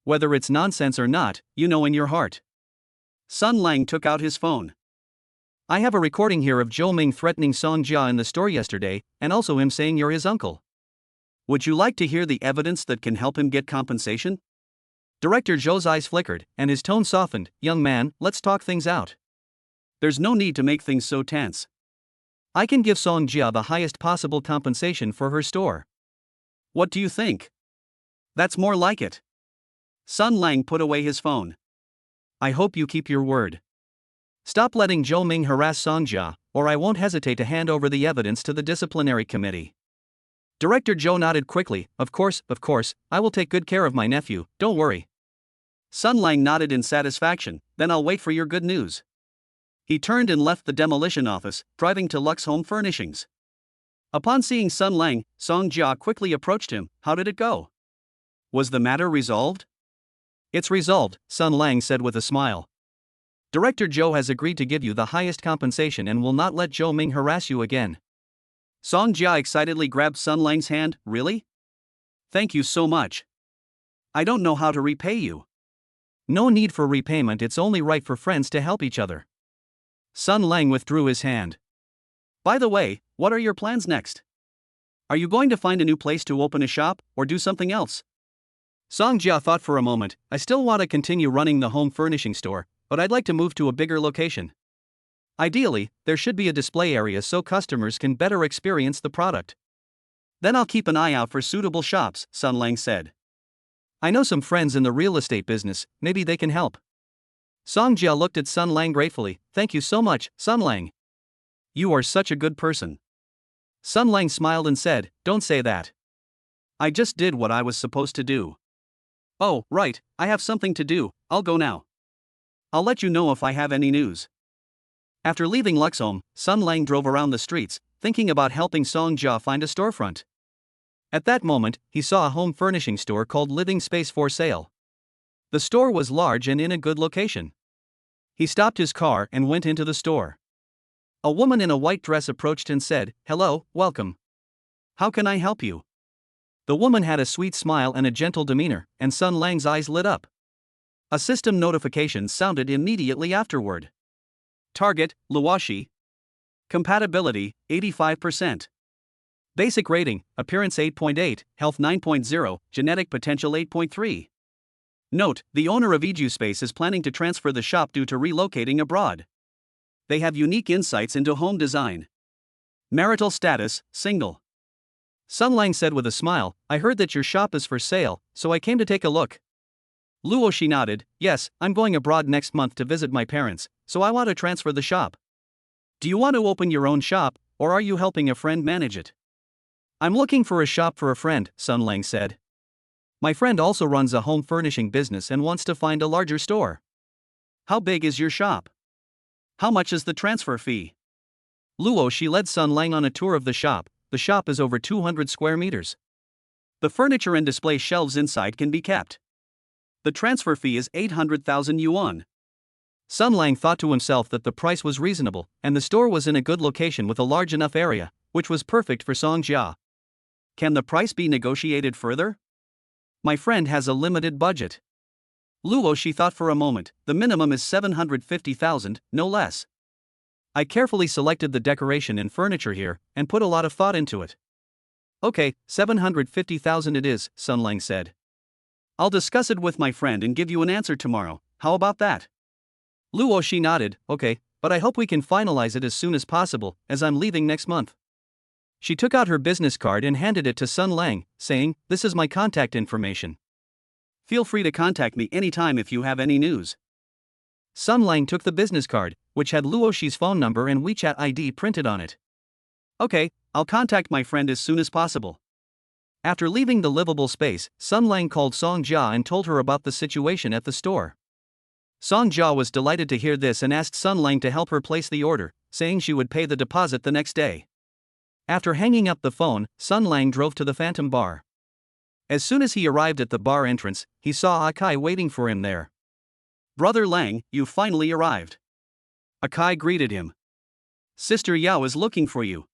"Whether it's nonsense or not, you know in your heart." Sun Lang took out his phone. "I have a recording here of Zhou Ming threatening Songjia in the store yesterday, and also him saying you're his uncle. Would you like to hear the evidence that can help him get compensation?" Director Zhou's eyes flickered, and his tone softened. "Young man, let's talk things out. There's no need to make things so tense. I can give Songjia the highest possible compensation for her store." "What do you think?" "That's more like it." Sun Lang put away his phone. "I hope you keep your word. Stop letting Zhou Ming harass Songjia, or I won't hesitate to hand over the evidence to the disciplinary committee." Director Zhou nodded quickly. Of course, I will take good care of my nephew, don't worry." Sun Lang nodded in satisfaction. "Then I'll wait for your good news." He turned and left the demolition office, driving to Lux Home Furnishings. Upon seeing Sun Lang, Songjia quickly approached him. "How did it go? Was the matter resolved?" "It's resolved," Sun Lang said with a smile. Director Joe has agreed to give you the highest compensation and will not let Zhou Ming harass you again. Song Jia excitedly grabbed Sun Lang's hand. Really? Thank you so much. I don't know how to repay you. No need for repayment, it's only right for friends to help each other. Sun Lang withdrew his hand. By the way, what are your plans next? Are you going to find a new place to open a shop, or do something else? Song Jia thought for a moment. I still want to continue running the home furnishing store, but I'd like to move to a bigger location. Ideally, there should be a display area so customers can better experience the product. Then I'll keep an eye out for suitable shops, Sun Lang said. I know some friends in the real estate business, maybe they can help. Song Jia looked at Sun Lang gratefully. Thank you so much, Sun Lang. You are such a good person. Sun Lang smiled and said, don't say that. I just did what I was supposed to do. Oh, right, I have something to do, I'll go now. I'll let you know if I have any news. After leaving Luxhome, Sun Lang drove around the streets, thinking about helping Song Jia find a storefront. At that moment, he saw a home furnishing store called Living Space for sale. The store was large and in a good location. He stopped his car and went into the store. A woman in a white dress approached and said, "Hello, welcome. How can I help you?" The woman had a sweet smile and a gentle demeanor, and Sun Lang's eyes lit up. A system notification sounded immediately afterward. Target, Luoshi. Compatibility, 85%. Basic rating, appearance 8.8, health 9.0, genetic potential 8.3. Note, the owner of Eju Space is planning to transfer the shop due to relocating abroad. They have unique insights into home design. Marital status, single. Sun Lang said with a smile, I heard that your shop is for sale, so I came to take a look. Luoshi nodded, yes, I'm going abroad next month to visit my parents, so I want to transfer the shop. Do you want to open your own shop, or are you helping a friend manage it? I'm looking for a shop for a friend, Sun Lang said. My friend also runs a home furnishing business and wants to find a larger store. How big is your shop? How much is the transfer fee? Luoshi led Sun Lang on a tour of the shop. The shop is over 200 square meters. The furniture and display shelves inside can be kept. The transfer fee is 800,000 yuan. Sun Lang thought to himself that the price was reasonable, and the store was in a good location with a large enough area, which was perfect for Song Jia. Can the price be negotiated further? My friend has a limited budget. Luoshi thought for a moment. The minimum is 750,000, no less. I carefully selected the decoration and furniture here, and put a lot of thought into it. Okay, 750,000 it is, Sun Lang said. I'll discuss it with my friend and give you an answer tomorrow, how about that? Luoshi nodded, okay, but I hope we can finalize it as soon as possible, as I'm leaving next month. She took out her business card and handed it to Sun Lang, saying, this is my contact information. Feel free to contact me anytime if you have any news. Sun Lang took the business card, which had Luoshi's phone number and WeChat ID printed on it. Okay, I'll contact my friend as soon as possible. After leaving the livable space, Sun Lang called Song Jia and told her about the situation at the store. Song Jia was delighted to hear this and asked Sun Lang to help her place the order, saying she would pay the deposit the next day. After hanging up the phone, Sun Lang drove to the Phantom Bar. As soon as he arrived at the bar entrance, he saw Akai waiting for him there. Brother Lang, you finally arrived. Akai greeted him. Sister Yao is looking for you.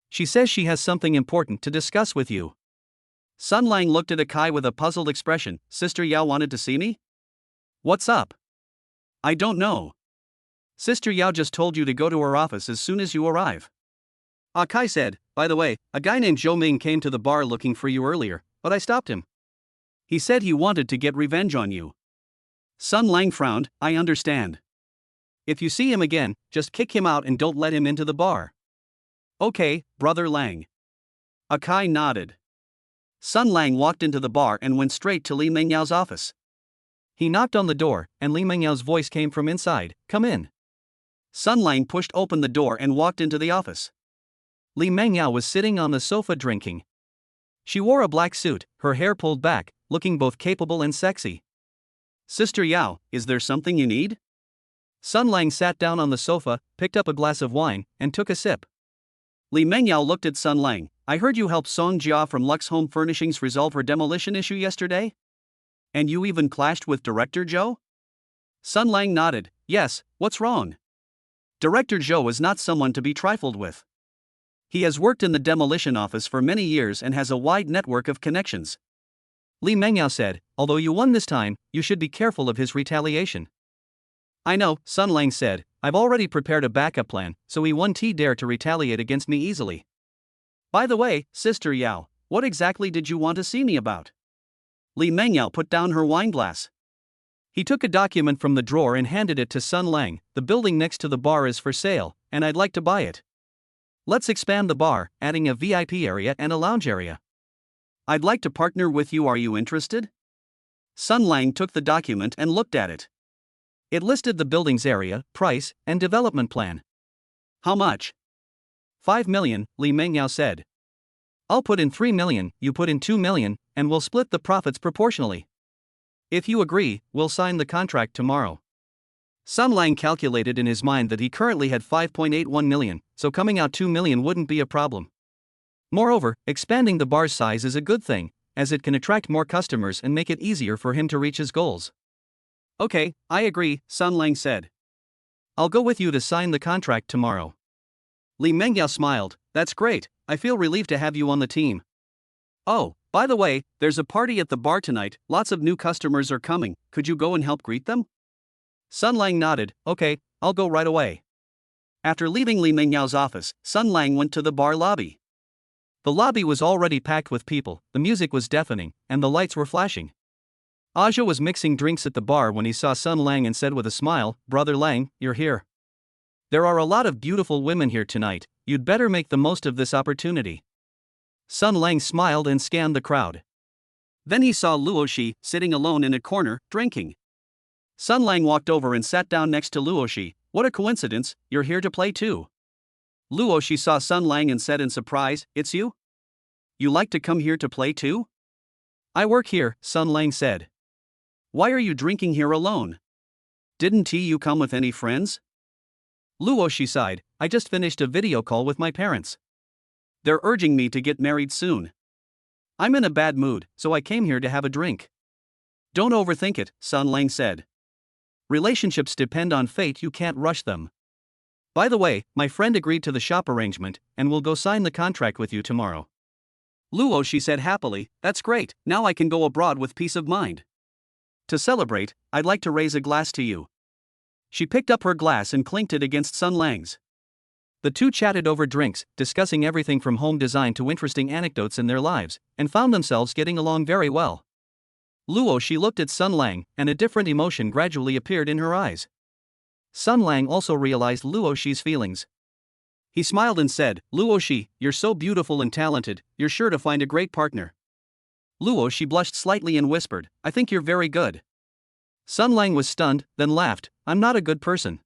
She says she has something important to discuss with you. Sun Lang looked at Akai with a puzzled expression. Sister Yao wanted to see me? What's up? I don't know. Sister Yao just told you to go to her office as soon as you arrive. Akai said, by the way, a guy named Zhou Ming came to the bar looking for you earlier, but I stopped him. He said he wanted to get revenge on you. Sun Lang frowned, I understand. If you see him again, just kick him out and don't let him into the bar. Okay, Brother Lang. Akai nodded. Sun Lang walked into the bar and went straight to Li Mengyao's office. He knocked on the door, and Li Mengyao's voice came from inside, come in. Sun Lang pushed open the door and walked into the office. Li Mengyao was sitting on the sofa drinking. She wore a black suit, her hair pulled back, looking both capable and sexy. Sister Yao, is there something you need? Sun Lang sat down on the sofa, picked up a glass of wine, and took a sip. Li Mengyao looked at Sun Lang. I heard you helped Song Jia from Lux Home Furnishings resolve her demolition issue yesterday? And you even clashed with Director Zhou? Sun Lang nodded. Yes, what's wrong? Director Zhou is not someone to be trifled with. He has worked in the demolition office for many years and has a wide network of connections. Li Mengyao said, although you won this time, you should be careful of his retaliation. I know, Sun Lang said, I've already prepared a backup plan, so he won't dare to retaliate against me easily. By the way, Sister Yao, what exactly did you want to see me about? Li Mengyao put down her wine glass. He took a document from the drawer and handed it to Sun Lang. The building next to the bar is for sale, and I'd like to buy it. Let's expand the bar, adding a VIP area and a lounge area. I'd like to partner with you. Are you interested? Sun Lang took the document and looked at it. It listed the building's area, price, and development plan. How much? 5 million, Li Mengyao said. I'll put in 3 million, you put in 2 million, and we'll split the profits proportionally. If you agree, we'll sign the contract tomorrow. Sun Lang calculated in his mind that he currently had 5.81 million, so coming out 2 million wouldn't be a problem. Moreover, expanding the bar's size is a good thing, as it can attract more customers and make it easier for him to reach his goals. Okay, I agree, Sun Lang said. I'll go with you to sign the contract tomorrow. Li Mengyao smiled, that's great, I feel relieved to have you on the team. Oh, by the way, there's a party at the bar tonight, lots of new customers are coming, could you go and help greet them? Sun Lang nodded, okay, I'll go right away. After leaving Li Mengyao's office, Sun Lang went to the bar lobby. The lobby was already packed with people, the music was deafening, and the lights were flashing. Aja was mixing drinks at the bar when he saw Sun Lang and said with a smile, Brother Lang, you're here. There are a lot of beautiful women here tonight, you'd better make the most of this opportunity. Sun Lang smiled and scanned the crowd. Then he saw Luoshi sitting alone in a corner, drinking. Sun Lang walked over and sat down next to Luoshi. What a coincidence, you're here to play too. Luoshi saw Sun Lang and said in surprise, it's you? You like to come here to play too? I work here, Sun Lang said. Why are you drinking here alone? Didn't you come with any friends? Luoshi sighed, I just finished a video call with my parents. They're urging me to get married soon. I'm in a bad mood, so I came here to have a drink. Don't overthink it, Sun Lang said. Relationships depend on fate, you can't rush them. By the way, my friend agreed to the shop arrangement, and will go sign the contract with you tomorrow. Luoshi said happily, that's great, now I can go abroad with peace of mind. To celebrate, I'd like to raise a glass to you. She picked up her glass and clinked it against Sun Lang's. The two chatted over drinks, discussing everything from home design to interesting anecdotes in their lives, and found themselves getting along very well. Luoshi looked at Sun Lang, and a different emotion gradually appeared in her eyes. Sun Lang also realized Luoshi's feelings. He smiled and said, Luoshi, you're so beautiful and talented, you're sure to find a great partner. Luoshi blushed slightly and whispered, I think you're very good. Sun Lang was stunned, then laughed, I'm not a good person.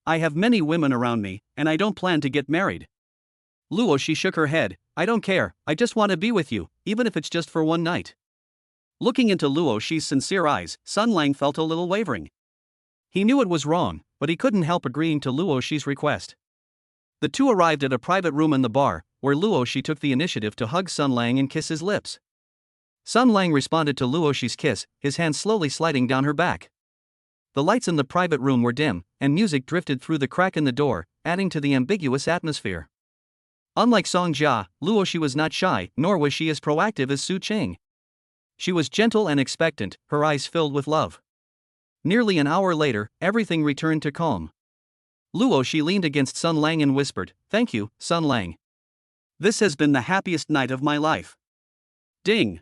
I have many women around me, and I don't plan to get married. Luoshi shook her head, I don't care, I just want to be with you, even if it's just for one night. Looking into Luoshi's sincere eyes, Sun Lang felt a little wavering. He knew it was wrong, but he couldn't help agreeing to Luoshi's request. The two arrived at a private room in the bar, where Luoshi took the initiative to hug Sun Lang and kiss his lips. Sun Lang responded to Luoshi's kiss, his hand slowly sliding down her back. The lights in the private room were dim, and music drifted through the crack in the door, adding to the ambiguous atmosphere. Unlike Song Jia, Luoshi was not shy, nor was she as proactive as Su Cheng. She was gentle and expectant, her eyes filled with love. Nearly an hour later, everything returned to calm. Luoshi leaned against Sun Lang and whispered, Thank you, Sun Lang. This has been the happiest night of my life. Ding!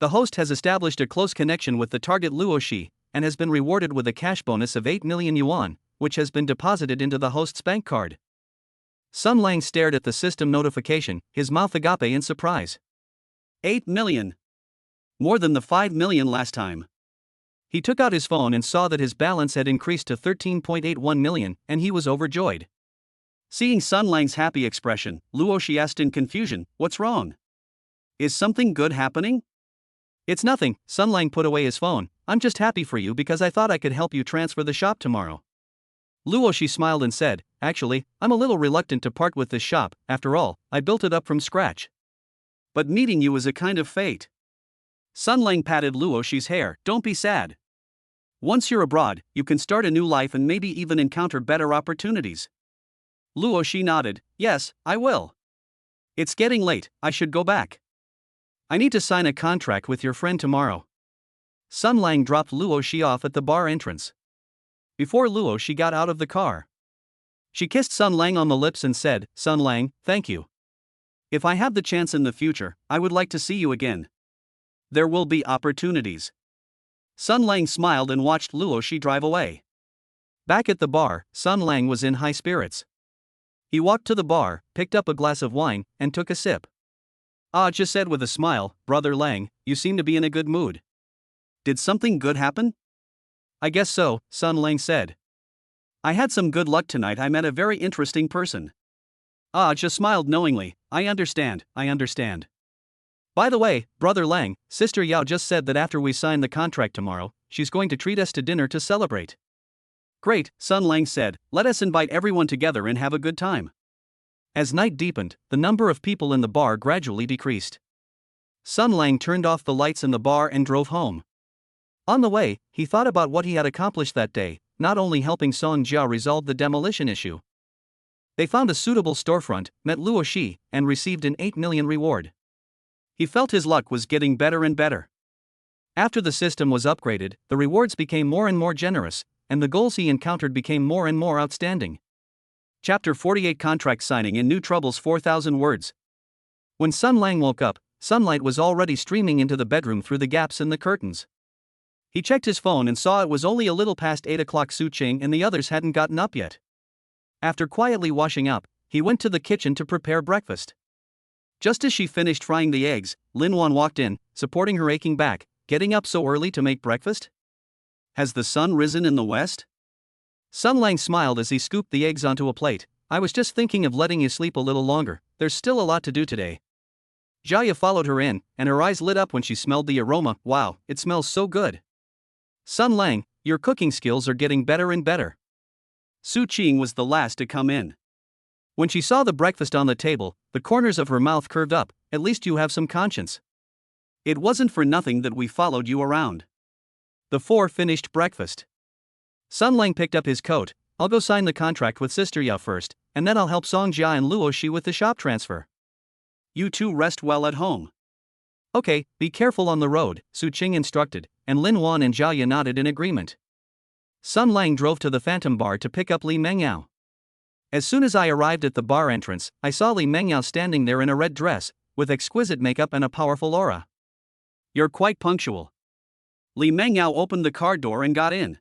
The host has established a close connection with the target Luoshi, and has been rewarded with a cash bonus of 8 million yuan, which has been deposited into the host's bank card. Sun Lang stared at the system notification, his mouth agape in surprise. 8 million. More than the 5 million last time. He took out his phone and saw that his balance had increased to 13.81 million, and he was overjoyed. Seeing Sun Lang's happy expression, Luoshi asked in confusion, What's wrong? Is something good happening? It's nothing, Sun Lang put away his phone, I'm just happy for you because I thought I could help you transfer the shop tomorrow. Luoshi smiled and said, Actually, I'm a little reluctant to part with this shop, after all, I built it up from scratch. But meeting you is a kind of fate. Sun Lang patted Luoshi's hair, Don't be sad. Once you're abroad, you can start a new life and maybe even encounter better opportunities. Luo Shi nodded. Yes, I will. It's getting late, I should go back. I need to sign a contract with your friend tomorrow. Sun Lang dropped Luo Shi off at the bar entrance. Before Luo Shi got out of the car, she kissed Sun Lang on the lips and said, Sun Lang, thank you. If I have the chance in the future, I would like to see you again. There will be opportunities. Sun Lang smiled and watched Luo Shi drive away. Back at the bar, Sun Lang was in high spirits. He walked to the bar, picked up a glass of wine, and took a sip. Aja said with a smile, Brother Lang, you seem to be in a good mood. Did something good happen? I guess so, Sun Lang said. I had some good luck tonight. I met a very interesting person. Aja smiled knowingly. I understand. By the way, Brother Lang, Sister Yao just said that after we sign the contract tomorrow, she's going to treat us to dinner to celebrate. Great, Sun Lang said, let us invite everyone together and have a good time. As night deepened, the number of people in the bar gradually decreased. Sun Lang turned off the lights in the bar and drove home. On the way, he thought about what he had accomplished that day, not only helping Song Jia resolve the demolition issue. They found a suitable storefront, met Luo Shi, and received an 8 million reward. He felt his luck was getting better and better. After the system was upgraded, the rewards became more and more generous, and the goals he encountered became more and more outstanding. Chapter 48 Contract Signing in New Troubles 4,000 words. When Sun Lang woke up, sunlight was already streaming into the bedroom through the gaps in the curtains. He checked his phone and saw it was only a little past 8 o'clock. Su Qing and the others hadn't gotten up yet. After quietly washing up, he went to the kitchen to prepare breakfast. Just as she finished frying the eggs, Lin Wan walked in, supporting her aching back. Getting up so early to make breakfast? Has the sun risen in the west? Sun Lang smiled as he scooped the eggs onto a plate. I was just thinking of letting you sleep a little longer, there's still a lot to do today. Jia followed her in, and her eyes lit up when she smelled the aroma. Wow, it smells so good. Sun Lang, your cooking skills are getting better and better. Su Qing was the last to come in. When she saw the breakfast on the table, the corners of her mouth curved up. At least you have some conscience. It wasn't for nothing that we followed you around. The four finished breakfast. Sun Lang picked up his coat. I'll go sign the contract with Sister Yao first, and then I'll help Song Jia and Luo Shi with the shop transfer. You two rest well at home. Okay, be careful on the road, Su Qing instructed, and Lin Wan and Jia nodded in agreement. Sun Lang drove to the Phantom Bar to pick up Li Mengyao. As soon as I arrived at the bar entrance, I saw Li Mengyao standing there in a red dress, with exquisite makeup and a powerful aura. You're quite punctual. Li Mengyao opened the car door and got in.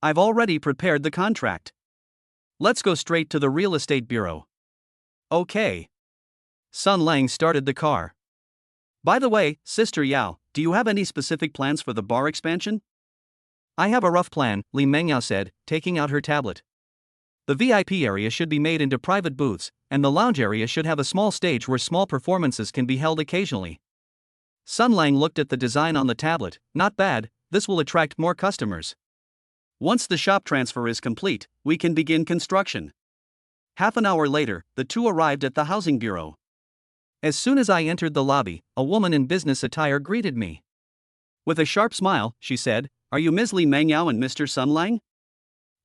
I've already prepared the contract. Let's go straight to the real estate bureau. Okay. Sun Lang started the car. By the way, Sister Yao, do you have any specific plans for the bar expansion? I have a rough plan, Li Mengyao said, taking out her tablet. The VIP area should be made into private booths, and the lounge area should have a small stage where small performances can be held occasionally. Sun Lang looked at the design on the tablet. Not bad, this will attract more customers. Once the shop transfer is complete, we can begin construction. Half an hour later, the two arrived at the housing bureau. As soon as I entered the lobby, a woman in business attire greeted me. With a sharp smile, she said, Are you Ms. Li Mengyao and Mr. Sun Lang?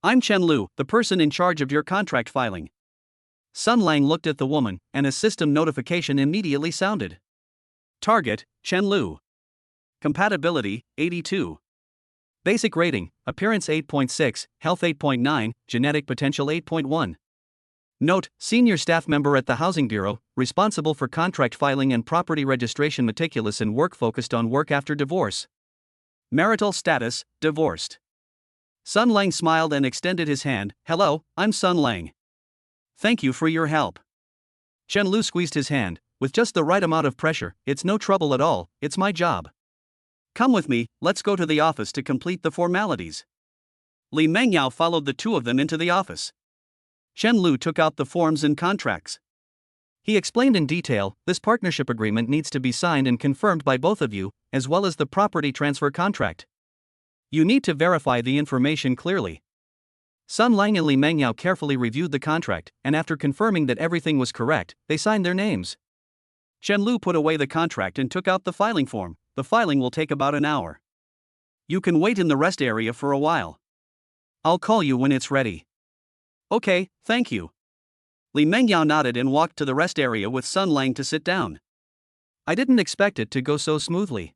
I'm Chen Lu, the person in charge of your contract filing. Sun Lang looked at the woman, and a system notification immediately sounded. Target, Chen Lu. Compatibility, 82. Basic rating, Appearance 8.6, Health 8.9, Genetic Potential 8.1. Note, Senior staff member at the Housing Bureau, responsible for contract filing and property registration, meticulous and work focused on work after divorce. Marital status, divorced. Sun Lang smiled and extended his hand. Hello, I'm Sun Lang. Thank you for your help. Chen Lu squeezed his hand, with just the right amount of pressure. It's no trouble at all, it's my job. Come with me, let's go to the office to complete the formalities. Li Mengyao followed the two of them into the office. Chen Lu took out the forms and contracts. He explained in detail, this partnership agreement needs to be signed and confirmed by both of you, as well as the property transfer contract. You need to verify the information clearly. Sun Lang and Li Mengyao carefully reviewed the contract, and after confirming that everything was correct, they signed their names. Chen Lu put away the contract and took out the filing form. The filing will take about an hour. You can wait in the rest area for a while. I'll call you when it's ready. Okay, thank you. Li Mengyao nodded and walked to the rest area with Sun Lang to sit down. I didn't expect it to go so smoothly.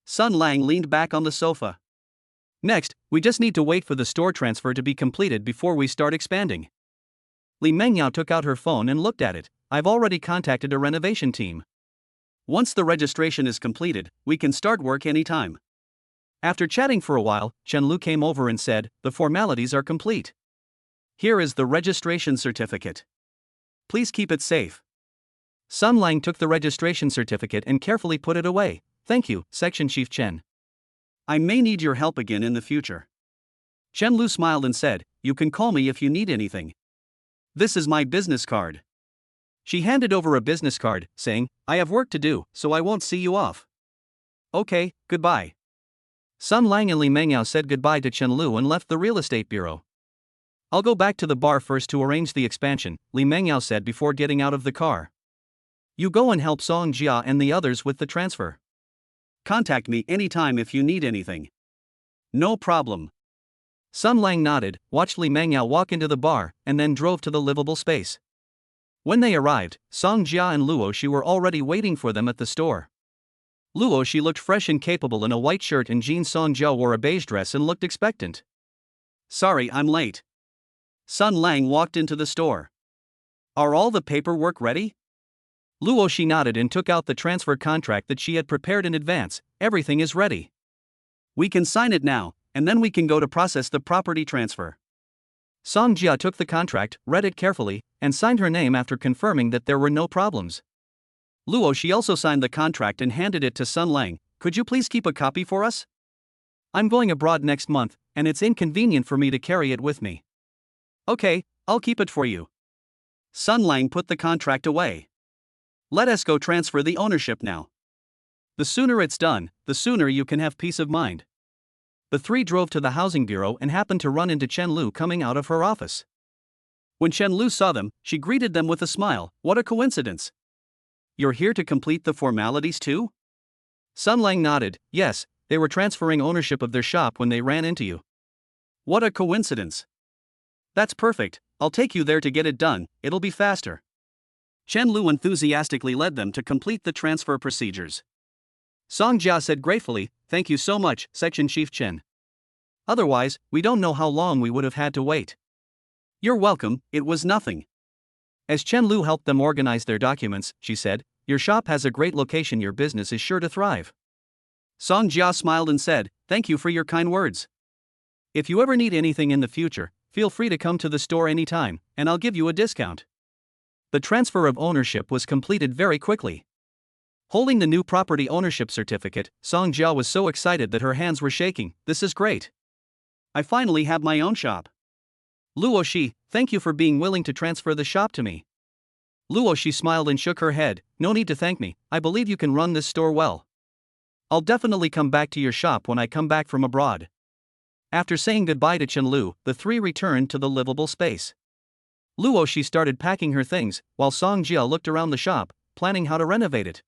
Sun Lang leaned back on the sofa. Next, we just need to wait for the store transfer to be completed before we start expanding. Li Mengyao took out her phone and looked at it. I've already contacted a renovation team. Once the registration is completed, we can start work anytime. After chatting for a while, Chen Lu came over and said, the formalities are complete. Here is the registration certificate. Please keep it safe. Sun Lang took the registration certificate and carefully put it away. Thank you, Section Chief Chen. I may need your help again in the future. Chen Lu smiled and said, you can call me if you need anything. This is my business card. She handed over a business card, saying, I have work to do, so I won't see you off. Okay, goodbye. Sun Lang and Li Mengyao said goodbye to Chen Lu and left the real estate bureau. I'll go back to the bar first to arrange the expansion, Li Mengyao said before getting out of the car. You go and help Song Jia and the others with the transfer. Contact me anytime if you need anything. No problem. Sun Lang nodded, watched Li Mengyao walk into the bar, and then drove to the livable space. When they arrived, Song Jia and Luo Shi were already waiting for them at the store. Luo Shi looked fresh and capable in a white shirt and jeans. Song Jia wore a beige dress and looked expectant. Sorry, I'm late. Sun Lang walked into the store. Are all the paperwork ready? Luo Shi nodded and took out the transfer contract that she had prepared in advance. Everything is ready. We can sign it now, and then we can go to process the property transfer. Song Jia took the contract, read it carefully, and signed her name after confirming that there were no problems. Luo Shi also signed the contract and handed it to Sun Lang. Could you please keep a copy for us? I'm going abroad next month, and it's inconvenient for me to carry it with me. Okay, I'll keep it for you. Sun Lang put the contract away. Let us go transfer the ownership now. The sooner it's done, the sooner you can have peace of mind. The three drove to the housing bureau and happened to run into Chen Lu coming out of her office. When Chen Lu saw them, she greeted them with a smile. What a coincidence. You're here to complete the formalities too? Sun Lang nodded. Yes, they were transferring ownership of their shop when they ran into you. What a coincidence. That's perfect, I'll take you there to get it done, it'll be faster. Chen Lu enthusiastically led them to complete the transfer procedures. Song Jia said gratefully, thank you so much, Section Chief Chen. Otherwise, we don't know how long we would have had to wait. You're welcome, it was nothing. As Chen Lu helped them organize their documents, she said, your shop has a great location, your business is sure to thrive. Song Jia smiled and said, thank you for your kind words. If you ever need anything in the future, feel free to come to the store anytime, and I'll give you a discount. The transfer of ownership was completed very quickly. Holding the new property ownership certificate, Song Jia was so excited that her hands were shaking. This is great. I finally have my own shop. Luo Shi, thank you for being willing to transfer the shop to me. Luo Shi smiled and shook her head. No need to thank me, I believe you can run this store well. I'll definitely come back to your shop when I come back from abroad. After saying goodbye to Chen Lu, the three returned to the livable space. Luo Shi started packing her things, while Song Jia looked around the shop, planning how to renovate it.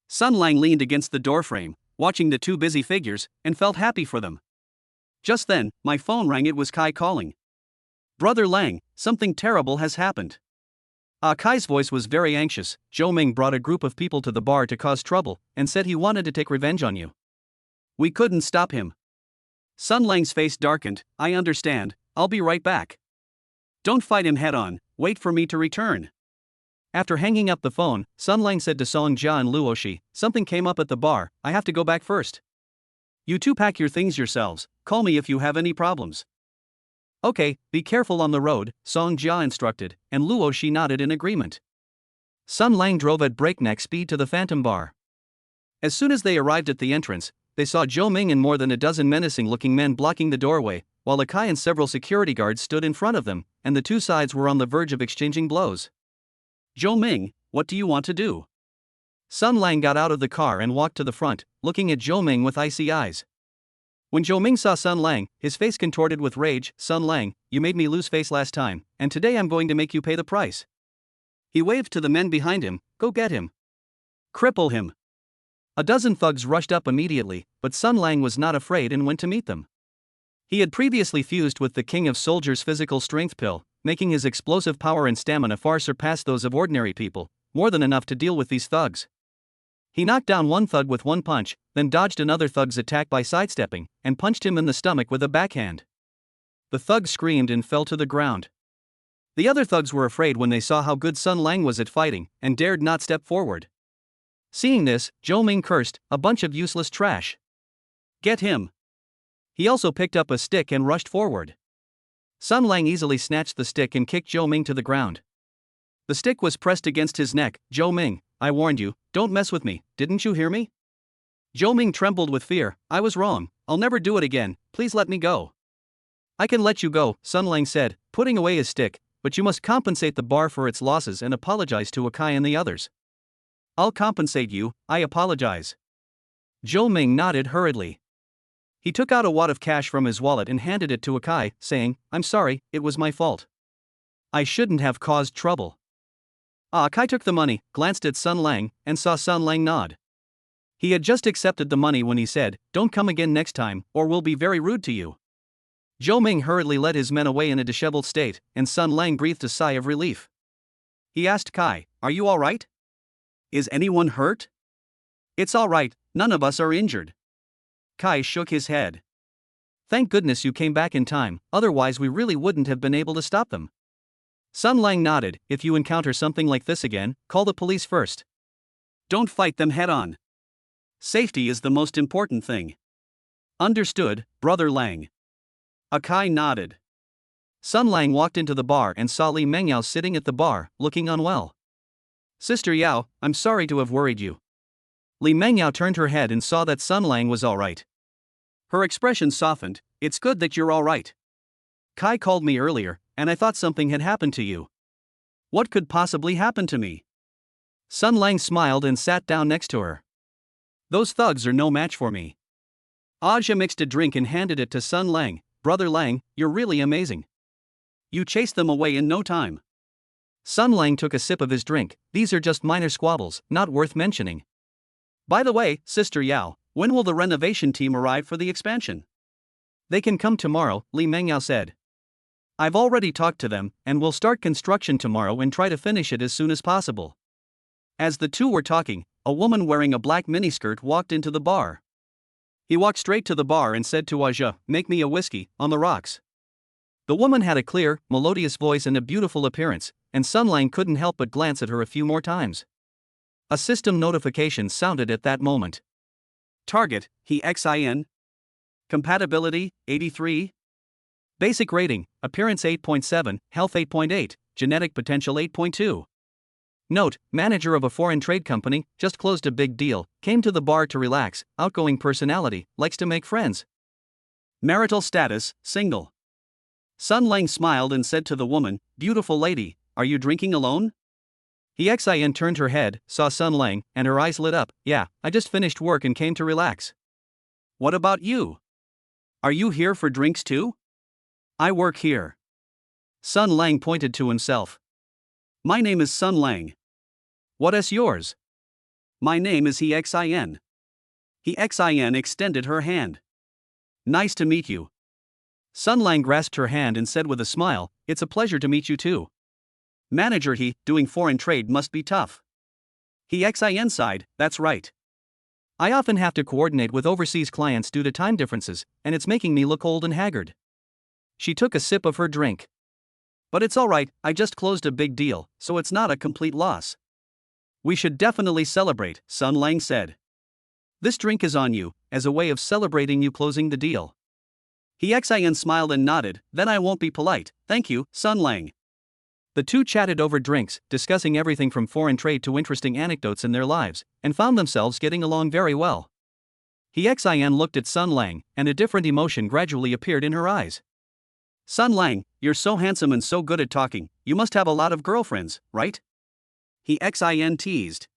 Sun Lang leaned against the doorframe, watching the two busy figures, and felt happy for them. Just then, my phone rang. It was Kai calling. Brother Lang, something terrible has happened. Kai's voice was very anxious. Zhou Ming brought a group of people to the bar to cause trouble, and said he wanted to take revenge on you. We couldn't stop him. Sun Lang's face darkened. I understand, I'll be right back. Don't fight him head on, wait for me to return. After hanging up the phone, Sun Lang said to Song Jia and Luo Shi, something came up at the bar, I have to go back first. You two pack your things yourselves, call me if you have any problems. Okay, be careful on the road, Song Jia instructed, and Luo Shi nodded in agreement. Sun Lang drove at breakneck speed to the Phantom Bar. As soon as they arrived at the entrance, they saw Zhou Ming and more than a dozen menacing-looking men blocking the doorway, while Kai and several security guards stood in front of them, and the two sides were on the verge of exchanging blows. Zhou Ming, what do you want to do? Sun Lang got out of the car and walked to the front, looking at Zhou Ming with icy eyes. When Zhou Ming saw Sun Lang, his face contorted with rage. Sun Lang, you made me lose face last time, and today I'm going to make you pay the price. He waved to the men behind him, go get him. Cripple him. A dozen thugs rushed up immediately, but Sun Lang was not afraid and went to meet them. He had previously fused with the King of Soldiers' physical strength pill, making his explosive power and stamina far surpass those of ordinary people, more than enough to deal with these thugs. He knocked down one thug with one punch, then dodged another thug's attack by sidestepping, and punched him in the stomach with a backhand. The thug screamed and fell to the ground. The other thugs were afraid when they saw how good Sun Lang was at fighting, and dared not step forward. Seeing this, Zhou Ming cursed, "A bunch of useless trash. Get him." He also picked up a stick and rushed forward. Sun Lang easily snatched the stick and kicked Zhou Ming to the ground. The stick was pressed against his neck. "Zhou Ming, I warned you, don't mess with me, didn't you hear me?" Zhou Ming trembled with fear. "I was wrong, I'll never do it again, please let me go." "I can let you go," Sun Lang said, putting away his stick, "but you must compensate the bar for its losses and apologize to Akai and the others." "I'll compensate you, I apologize." Zhou Ming nodded hurriedly. He took out a wad of cash from his wallet and handed it to Akai, saying, "I'm sorry, it was my fault. I shouldn't have caused trouble." Akai took the money, glanced at Sun Lang, and saw Sun Lang nod. He had just accepted the money when he said, "Don't come again next time, or we'll be very rude to you." Zhou Ming hurriedly led his men away in a disheveled state, and Sun Lang breathed a sigh of relief. He asked Kai, "Are you all right? Is anyone hurt?" "It's all right, none of us are injured." Kai shook his head. "Thank goodness you came back in time, otherwise we really wouldn't have been able to stop them." Sun Lang nodded. "If you encounter something like this again, call the police first. Don't fight them head on. Safety is the most important thing." "Understood, Brother Lang." Akai nodded. Sun Lang walked into the bar and saw Li Mengyao sitting at the bar, looking unwell. "Sister Yao, I'm sorry to have worried you." Li Mengyao turned her head and saw that Sun Lang was all right. Her expression softened. "It's good that you're all right. Kai called me earlier, and I thought something had happened to you." "What could possibly happen to me?" Sun Lang smiled and sat down next to her. "Those thugs are no match for me." Aja mixed a drink and handed it to Sun Lang. "Brother Lang, you're really amazing. You chased them away in no time." Sun Lang took a sip of his drink. "These are just minor squabbles, not worth mentioning. By the way, Sister Yao, when will the renovation team arrive for the expansion?" "They can come tomorrow," Li Mengyao said. "I've already talked to them, and we'll start construction tomorrow and try to finish it as soon as possible." As the two were talking, a woman wearing a black miniskirt walked into the bar. He walked straight to the bar and said to Aja, "Make me a whiskey, on the rocks." The woman had a clear, melodious voice and a beautiful appearance, and Sun Lang couldn't help but glance at her a few more times. A system notification sounded at that moment. Target, HEXIN. Compatibility, 83. Basic rating, Appearance 8.7, Health 8.8, Genetic Potential 8.2. Note, manager of a foreign trade company, just closed a big deal, came to the bar to relax, outgoing personality, likes to make friends. Marital status, single. Sun Lang smiled and said to the woman, "Beautiful lady, are you drinking alone?" HEXIN turned her head, saw Sun Lang, and her eyes lit up. "Yeah, I just finished work and came to relax." "What about you? Are you here for drinks too?" "I work here." Sun Lang pointed to himself. "My name is Sun Lang." "What is yours?" "My name is HEXIN." HEXIN extended her hand. "Nice to meet you." Sun Lang grasped her hand and said with a smile, "It's a pleasure to meet you too." Manager doing foreign trade must be tough. HEXIN sighed, "That's right. I often have to coordinate with overseas clients due to time differences, and it's making me look old and haggard." She took a sip of her drink. "But it's alright, I just closed a big deal, so it's not a complete loss." "We should definitely celebrate," Sun Lang said. "This drink is on you, as a way of celebrating you closing the deal." HEXIN smiled and nodded. "Then I won't be polite, thank you, Sun Lang." The two chatted over drinks, discussing everything from foreign trade to interesting anecdotes in their lives, and found themselves getting along very well. HEXIN looked at Sun Lang, and a different emotion gradually appeared in her eyes. "Sun Lang, you're so handsome and so good at talking, you must have a lot of girlfriends, right?" HEXIN teased.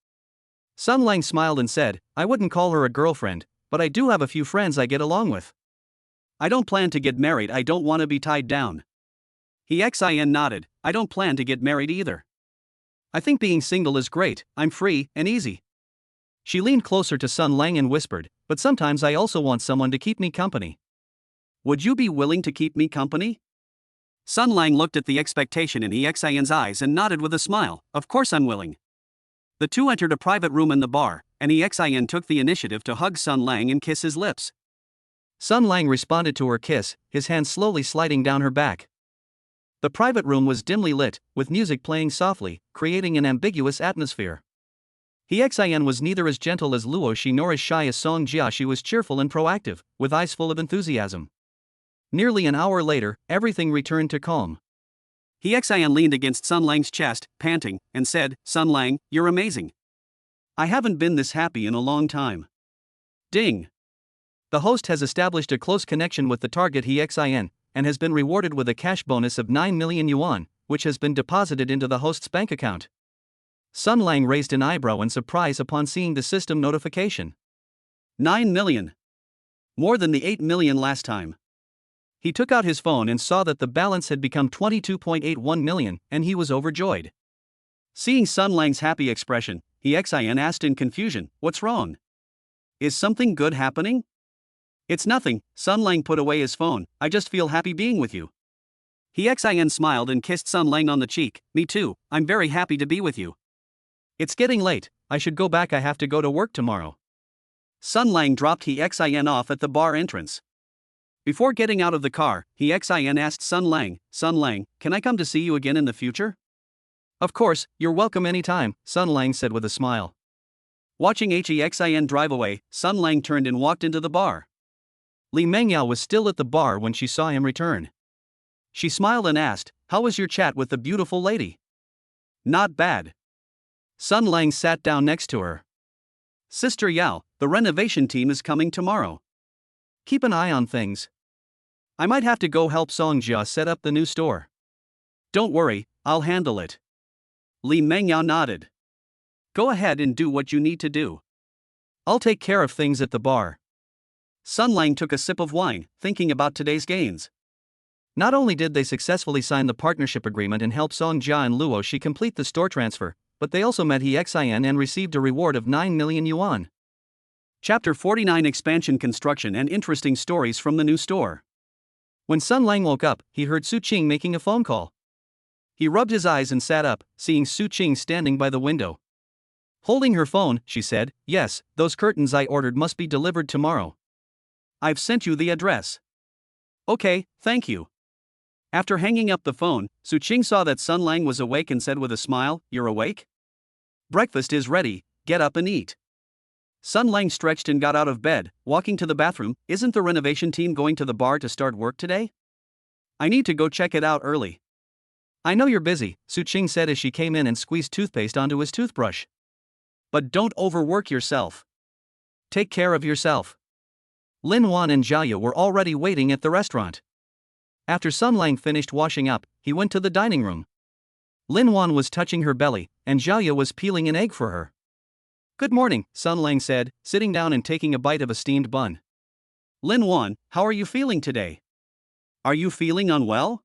Sun Lang smiled and said, "I wouldn't call her a girlfriend, but I do have a few friends I get along with. I don't plan to get married, I don't want to be tied down." HEXIN nodded. "I don't plan to get married either. I think being single is great, I'm free and easy." She leaned closer to Sun Lang and whispered, "But sometimes I also want someone to keep me company." Would you be willing to keep me company? Sun Lang looked at the expectation in Exin's eyes and nodded with a smile. Of course I'm willing. The two entered a private room in the bar, and Exin took the initiative to hug Sun Lang and kiss his lips. Sun Lang responded to her kiss, his hand slowly sliding down her back. The private room was dimly lit, with music playing softly, creating an ambiguous atmosphere. Exin was neither as gentle as Luo Shi nor as shy as Song Jia. She was cheerful and proactive, with eyes full of enthusiasm. Nearly an hour later, everything returned to calm. Exin leaned against Sun Lang's chest, panting, and said, "Sun Lang, you're amazing. I haven't been this happy in a long time." Ding! The host has established a close connection with the target Exin, and has been rewarded with a cash bonus of 9 million yuan, which has been deposited into the host's bank account. Sun Lang raised an eyebrow in surprise upon seeing the system notification. 9 million. More than the 8 million last time. He took out his phone and saw that the balance had become 22.81 million, and he was overjoyed. Seeing Sun Lang's happy expression, Exin asked in confusion, "What's wrong? Is something good happening?" "It's nothing," Sun Lang put away his phone, "I just feel happy being with you." Exin smiled and kissed Sun Lang on the cheek. "Me too, I'm very happy to be with you." "It's getting late, I should go back, I have to go to work tomorrow." Sun Lang dropped Exin off at the bar entrance. Before getting out of the car, Exin asked Sun Lang, "Sun Lang, can I come to see you again in the future?" "Of course, you're welcome anytime," Sun Lang said with a smile. Watching Exin drive away, Sun Lang turned and walked into the bar. Li Mengyao was still at the bar when she saw him return. She smiled and asked, "How was your chat with the beautiful lady?" "Not bad." Sun Lang sat down next to her. "Sister Yao, the renovation team is coming tomorrow. Keep an eye on things. I might have to go help Song Jia set up the new store." "Don't worry, I'll handle it." Li Mengyao nodded. "Go ahead and do what you need to do. I'll take care of things at the bar." Sun Lang took a sip of wine, thinking about today's gains. Not only did they successfully sign the partnership agreement and help Song Jia and Luo Shi complete the store transfer, but they also met Exin and received a reward of 9 million yuan. Chapter 49: Expansion, Construction, and Interesting Stories from the New Store. When Sun Lang woke up, he heard Su Qing making a phone call. He rubbed his eyes and sat up, seeing Su Qing standing by the window. Holding her phone, she said, "Yes, those curtains I ordered must be delivered tomorrow. I've sent you the address." "Okay, thank you." After hanging up the phone, Su Qing saw that Sun Lang was awake and said with a smile, "You're awake? Breakfast is ready, get up and eat." Sun Lang stretched and got out of bed, walking to the bathroom. "Isn't the renovation team going to the bar to start work today? I need to go check it out early." "I know you're busy," Su Qing said as she came in and squeezed toothpaste onto his toothbrush. "But don't overwork yourself. Take care of yourself." Lin Wan and Jiaye were already waiting at the restaurant. After Sun Lang finished washing up, he went to the dining room. Lin Wan was touching her belly, and Jiaye was peeling an egg for her. "Good morning," Sun Lang said, sitting down and taking a bite of a steamed bun. "Lin Wan, how are you feeling today? Are you feeling unwell?"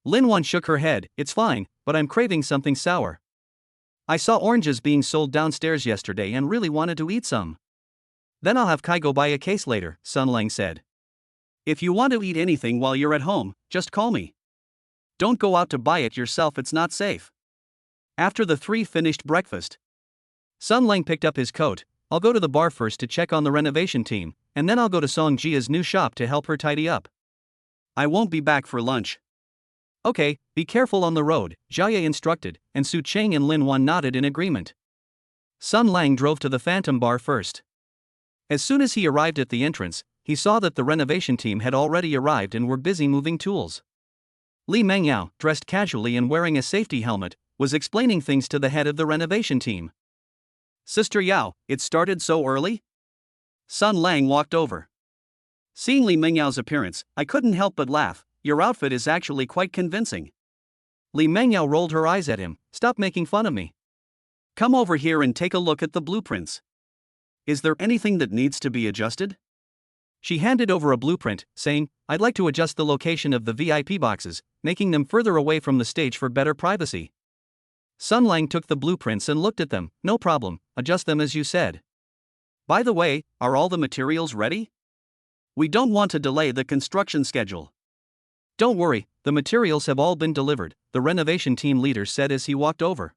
Lin Wan shook her head. "It's fine, but I'm craving something sour. I saw oranges being sold downstairs yesterday and really wanted to eat some." "Then I'll have Kai go buy a case later," Sun Lang said. "If you want to eat anything while you're at home, just call me. Don't go out to buy it yourself, it's not safe." After the three finished breakfast, Sun Lang picked up his coat. "I'll go to the bar first to check on the renovation team, and then I'll go to Song Jia's new shop to help her tidy up." "I won't be back for lunch." "Okay, be careful on the road," Jiaye instructed, and Su Qing and Lin Wan nodded in agreement. Sun Lang drove to the Phantom Bar first. As soon as he arrived at the entrance, he saw that the renovation team had already arrived and were busy moving tools. Li Mengyao, dressed casually and wearing a safety helmet, was explaining things to the head of the renovation team. "Sister Yao, it started so early?" Sun Lang walked over. Seeing Li Mengyao's appearance, "I couldn't help but laugh. Your outfit is actually quite convincing." Li Mengyao rolled her eyes at him. "Stop making fun of me. Come over here and take a look at the blueprints. Is there anything that needs to be adjusted?" She handed over a blueprint, saying, "I'd like to adjust the location of the VIP boxes, making them further away from the stage for better privacy." Sun Lang took the blueprints and looked at them. "No problem, adjust them as you said." By the way, are all the materials ready? We don't want to delay the construction schedule. Don't worry, the materials have all been delivered, the renovation team leader said as he walked over.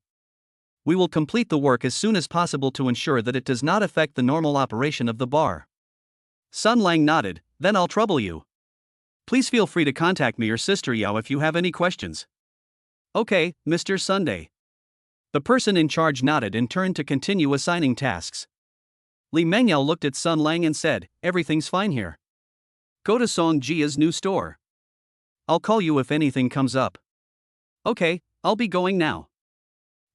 We will complete the work as soon as possible to ensure that it does not affect the normal operation of the bar. Sun Lang nodded, then I'll trouble you. Please feel free to contact me or Sister Yao if you have any questions. Okay, Mr. Sunday. The person in charge nodded and turned to continue assigning tasks. Li Mengyao looked at Sun Lang and said, everything's fine here. Go to Song Jia's new store. I'll call you if anything comes up. Okay, I'll be going now.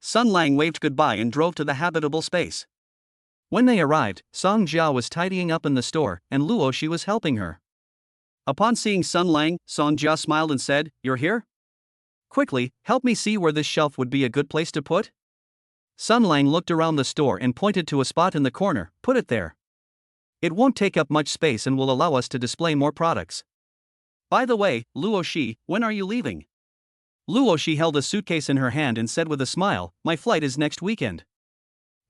Sun Lang waved goodbye and drove to the habitable space. When they arrived, Song Jia was tidying up in the store, and Luo Shi was helping her. Upon seeing Sun Lang, Song Jia smiled and said, You're here? Quickly, help me see where this shelf would be a good place to put? Sun Lang looked around the store and pointed to a spot in the corner. Put it there. It won't take up much space and will allow us to display more products. By the way, Luo Shi, when are you leaving? Luo Shi held a suitcase in her hand and said with a smile, My flight is next weekend.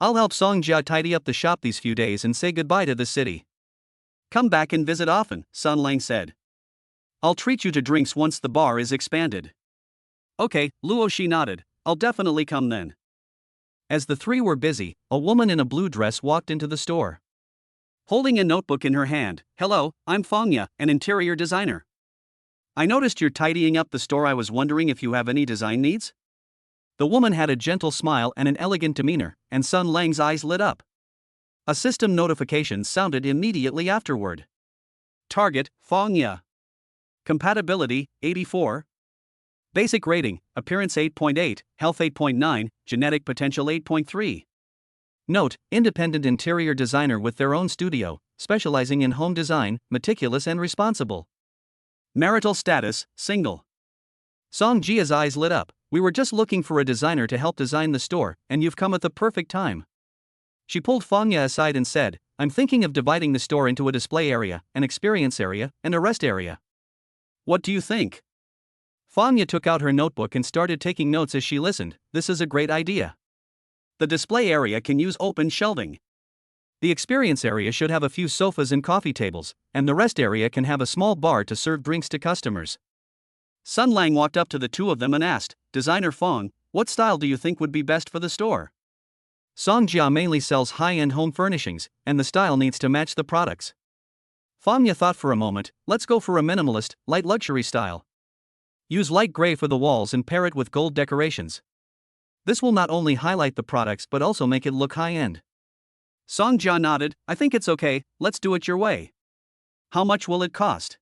I'll help Song Jia tidy up the shop these few days and say goodbye to the city. Come back and visit often, Sun Lang said. I'll treat you to drinks once the bar is expanded. Okay, Luo Shi nodded, I'll definitely come then. As the three were busy, a woman in a blue dress walked into the store. Holding a notebook in her hand, Hello, I'm Fangya, an interior designer. I noticed you're tidying up the store. I was wondering if you have any design needs? The woman had a gentle smile and an elegant demeanor, and Sun Lang's eyes lit up. A system notification sounded immediately afterward. Target, Fangya. Compatibility, 84. Basic rating, Appearance 8.8, Health 8.9, Genetic Potential 8.3. Note, independent interior designer with their own studio, specializing in home design, meticulous and responsible. Marital status, single. Song Jia's eyes lit up. We were just looking for a designer to help design the store, and you've come at the perfect time. She pulled Fangya aside and said, I'm thinking of dividing the store into a display area, an experience area, and a rest area. What do you think? Fangya took out her notebook and started taking notes as she listened. This is a great idea. The display area can use open shelving. The experience area should have a few sofas and coffee tables, and the rest area can have a small bar to serve drinks to customers. Sun Lang walked up to the two of them and asked, Designer Fang, what style do you think would be best for the store? Song Jia mainly sells high-end home furnishings, and the style needs to match the products. Fangya thought for a moment, let's go for a minimalist, light luxury style. Use light gray for the walls and pair it with gold decorations. This will not only highlight the products but also make it look high-end. Song Jia nodded, I think it's okay, let's do it your way. How much will it cost?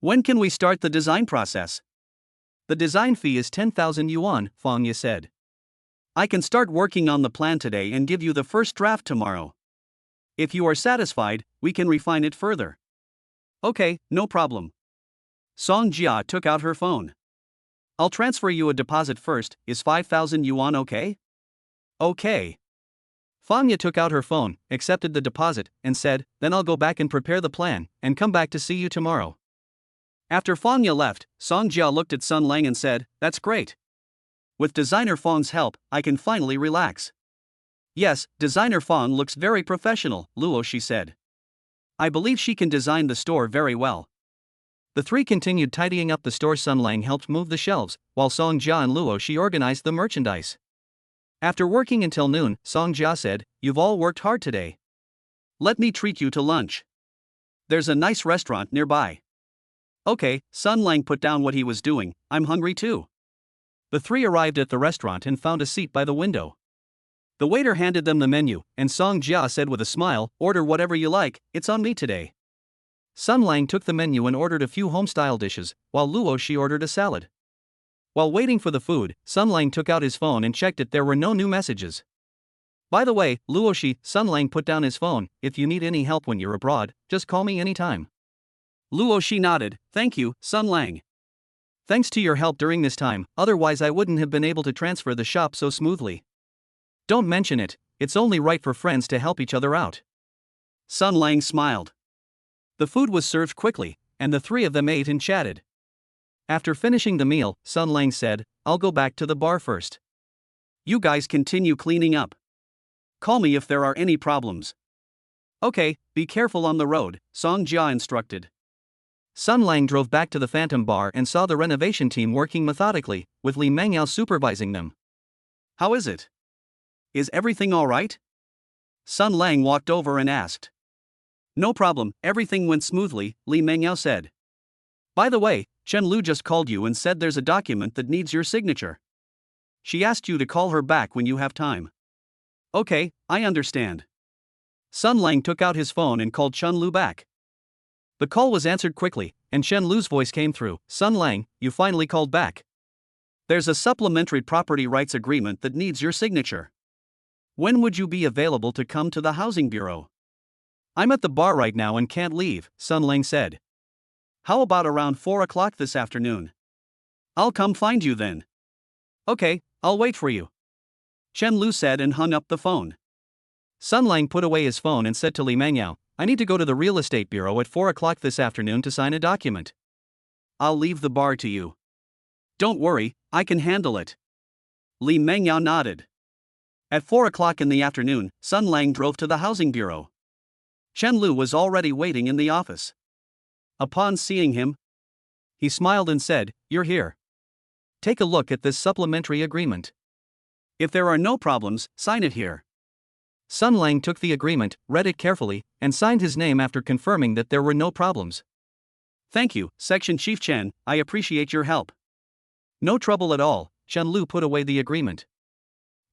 When can we start the design process? The design fee is 10,000 yuan, Fangya said. I can start working on the plan today and give you the first draft tomorrow. If you are satisfied, we can refine it further. Okay, no problem. Song Jia took out her phone. I'll transfer you a deposit first, is 5,000 yuan okay? Okay. Fangya took out her phone, accepted the deposit, and said, then I'll go back and prepare the plan, and come back to see you tomorrow. After Fangya left, Song Jia looked at Sun Lang and said, That's great. With designer Fang's help, I can finally relax. Yes, designer Fang looks very professional, Luo Shi said. I believe she can design the store very well. The three continued tidying up the store. Sun Lang helped move the shelves, while Song Jia and Luo Shi organized the merchandise. After working until noon, Song Jia said, You've all worked hard today. Let me treat you to lunch. There's a nice restaurant nearby. Okay, Sun Lang put down what he was doing, I'm hungry too. The three arrived at the restaurant and found a seat by the window. The waiter handed them the menu, and Song Jia said with a smile, Order whatever you like, it's on me today. Sun Lang took the menu and ordered a few home-style dishes, while Luo Shi ordered a salad. While waiting for the food, Sun Lang took out his phone and checked it. There were no new messages. By the way, Luo Shi, Sun Lang put down his phone, if you need any help when you're abroad, just call me anytime. Luo Shi nodded, Thank you, Sun Lang. Thanks to your help during this time, otherwise I wouldn't have been able to transfer the shop so smoothly. Don't mention it, it's only right for friends to help each other out. Sun Lang smiled. The food was served quickly, and the three of them ate and chatted. After finishing the meal, Sun Lang said, I'll go back to the bar first. You guys continue cleaning up. Call me if there are any problems. Okay, be careful on the road, Song Jia instructed. Sun Lang drove back to the Phantom Bar and saw the renovation team working methodically, with Li Mengyao supervising them. How is it? Is everything alright? Sun Lang walked over and asked. No problem, everything went smoothly, Li Mengyao said. By the way, Chen Lu just called you and said there's a document that needs your signature. She asked you to call her back when you have time. Okay, I understand. Sun Lang took out his phone and called Chen Lu back. The call was answered quickly, and Chen Lu's voice came through. Sun Lang, you finally called back. There's a supplementary property rights agreement that needs your signature. When would you be available to come to the housing bureau? I'm at the bar right now and can't leave, Sun Lang said. How about around 4 o'clock this afternoon? I'll come find you then. Okay, I'll wait for you, Chen Lu said and hung up the phone. Sun Lang put away his phone and said to Li Mengyao, I need to go to the real estate bureau at 4 o'clock this afternoon to sign a document. I'll leave the bar to you. Don't worry, I can handle it. Li Mengyao nodded. At 4 o'clock in the afternoon, Sun Lang drove to the housing bureau. Chen Lu was already waiting in the office. Upon seeing him, he smiled and said, You're here. Take a look at this supplementary agreement. If there are no problems, sign it here. Sun Lang took the agreement, read it carefully, and signed his name after confirming that there were no problems. Thank you, Section Chief Chen, I appreciate your help. No trouble at all, Chen Lu put away the agreement.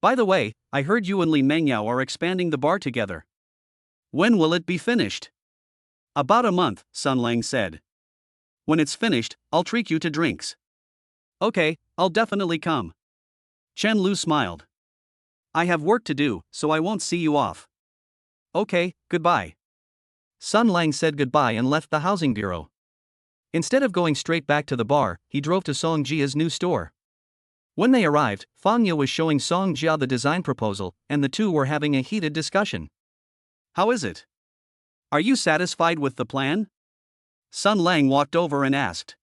By the way, I heard you and Li Mengyao are expanding the bar together. When will it be finished? About a month, Sun Lang said. When it's finished, I'll treat you to drinks. Okay, I'll definitely come. Chen Lu smiled. I have work to do, so I won't see you off. Okay, goodbye. Sun Lang said goodbye and left the housing bureau. Instead of going straight back to the bar, he drove to Song Jia's new store. When they arrived, Fang Ye was showing Song Jia the design proposal, and the two were having a heated discussion. How is it? Are you satisfied with the plan? Sun Lang walked over and asked.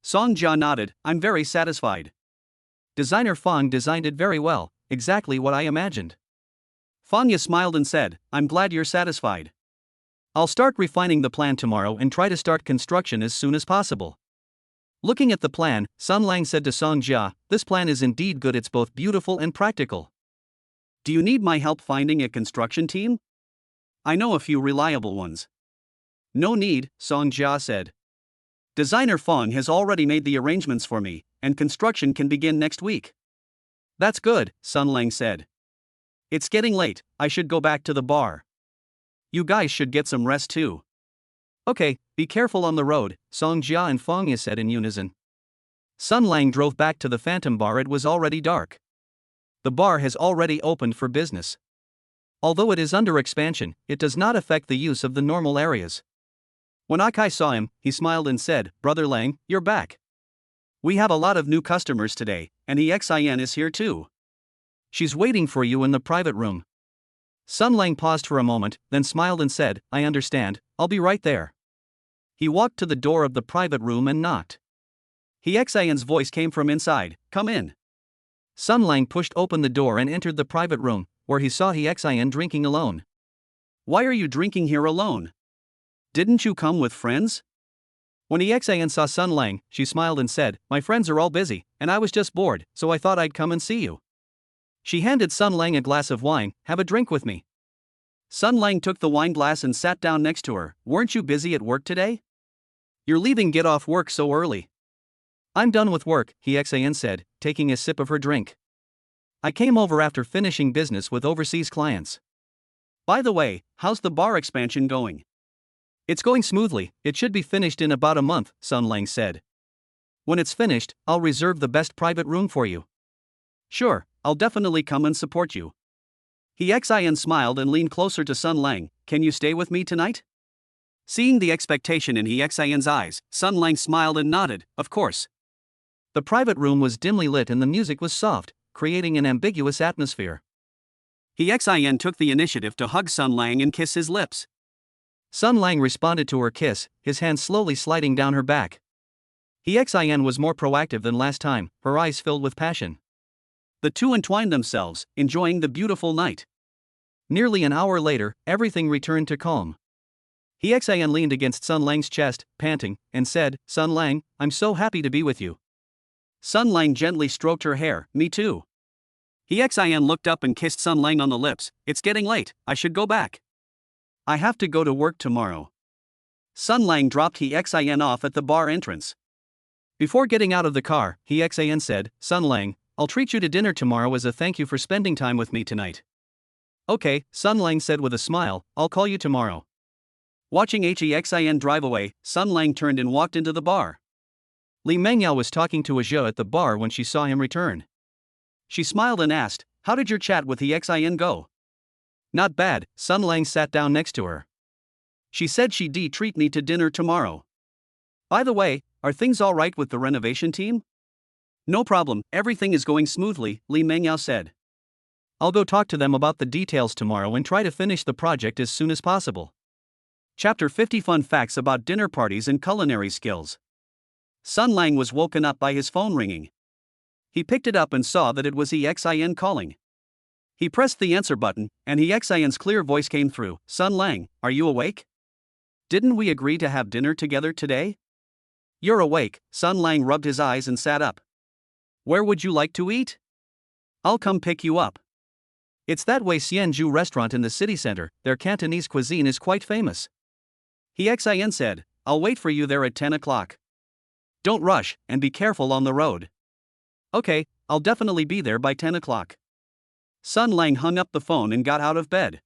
Song Jia nodded, I'm very satisfied. Designer Fang designed it very well, exactly what I imagined. Fang Ye smiled and said, I'm glad you're satisfied. I'll start refining the plan tomorrow and try to start construction as soon as possible. Looking at the plan, Sun Lang said to Song Jia, this plan is indeed good, it's both beautiful and practical. Do you need my help finding a construction team? I know a few reliable ones. No need, Song Jia said. Designer Fang has already made the arrangements for me, and construction can begin next week. That's good, Sun Lang said. It's getting late, I should go back to the bar. You guys should get some rest too. Okay, be careful on the road, Song Jia and Fang Ye said in unison. Sun Lang drove back to the Phantom Bar. It was already dark. The bar has already opened for business. Although it is under expansion, it does not affect the use of the normal areas. When Akai saw him, he smiled and said, Brother Lang, you're back. We have a lot of new customers today, and Xin is here too. She's waiting for you in the private room. Sun Lang paused for a moment, then smiled and said, I understand, I'll be right there. He walked to the door of the private room and knocked. Xin's voice came from inside, come in. Sun Lang pushed open the door and entered the private room, where he saw Xin drinking alone. Why are you drinking here alone? Didn't you come with friends? When Xin saw Sun Lang, she smiled and said, My friends are all busy, and I was just bored, so I thought I'd come and see you. She handed Sun Lang a glass of wine, have a drink with me. Sun Lang took the wine glass and sat down next to her. Weren't you busy at work today? You're leaving get off work so early. I'm done with work, Xin said, taking a sip of her drink. I came over after finishing business with overseas clients. By the way, how's the bar expansion going? It's going smoothly, it should be finished in about a month, Sun Lang said. When it's finished, I'll reserve the best private room for you. Sure, I'll definitely come and support you. Xin smiled and leaned closer to Sun Lang, can you stay with me tonight? Seeing the expectation in Xin's eyes, Sun Lang smiled and nodded, of course. The private room was dimly lit and the music was soft, creating an ambiguous atmosphere. Xin took the initiative to hug Sun Lang and kiss his lips. Sun Lang responded to her kiss, his hand slowly sliding down her back. Xin was more proactive than last time, her eyes filled with passion. The two entwined themselves, enjoying the beautiful night. Nearly an hour later, everything returned to calm. Hexan leaned against Sun Lang's chest, panting, and said, "Sun Lang, I'm so happy to be with you." Sun Lang gently stroked her hair. "Me too." Hexan looked up and kissed Sun Lang on the lips. "It's getting late, I should go back. I have to go to work tomorrow." Sun Lang dropped Hexan off at the bar entrance. Before getting out of the car, Hexan said, "Sun Lang, I'll treat you to dinner tomorrow as a thank you for spending time with me tonight." "Okay," Sun Lang said with a smile, "I'll call you tomorrow." Watching Hexan drive away, Sun Lang turned and walked into the bar. Li Mengyao was talking to Azhe at the bar when she saw him return. She smiled and asked, "How did your chat with Hexan go?" "Not bad." Sun Lang sat down next to her. "She said she'd treat me to dinner tomorrow. By the way, are things all right with the renovation team?" "No problem, everything is going smoothly," Li Mengyao said. "I'll go talk to them about the details tomorrow and try to finish the project as soon as possible." Chapter 50 Fun Facts about Dinner Parties and Culinary Skills. Sun Lang was woken up by his phone ringing. He picked it up and saw that it was Hexan calling. He pressed the answer button, and Hexan's clear voice came through. "Sun Lang, are you awake? Didn't we agree to have dinner together today?" "You're awake." Sun Lang rubbed his eyes and sat up. "Where would you like to eat?" "I'll come pick you up." "It's that Wei Xianju restaurant in the city center. Their Cantonese cuisine is quite famous." Hexan said, "I'll wait for you there at 10 o'clock. Don't rush, and be careful on the road." "Okay, I'll definitely be there by 10 o'clock. Sun Lang hung up the phone and got out of bed.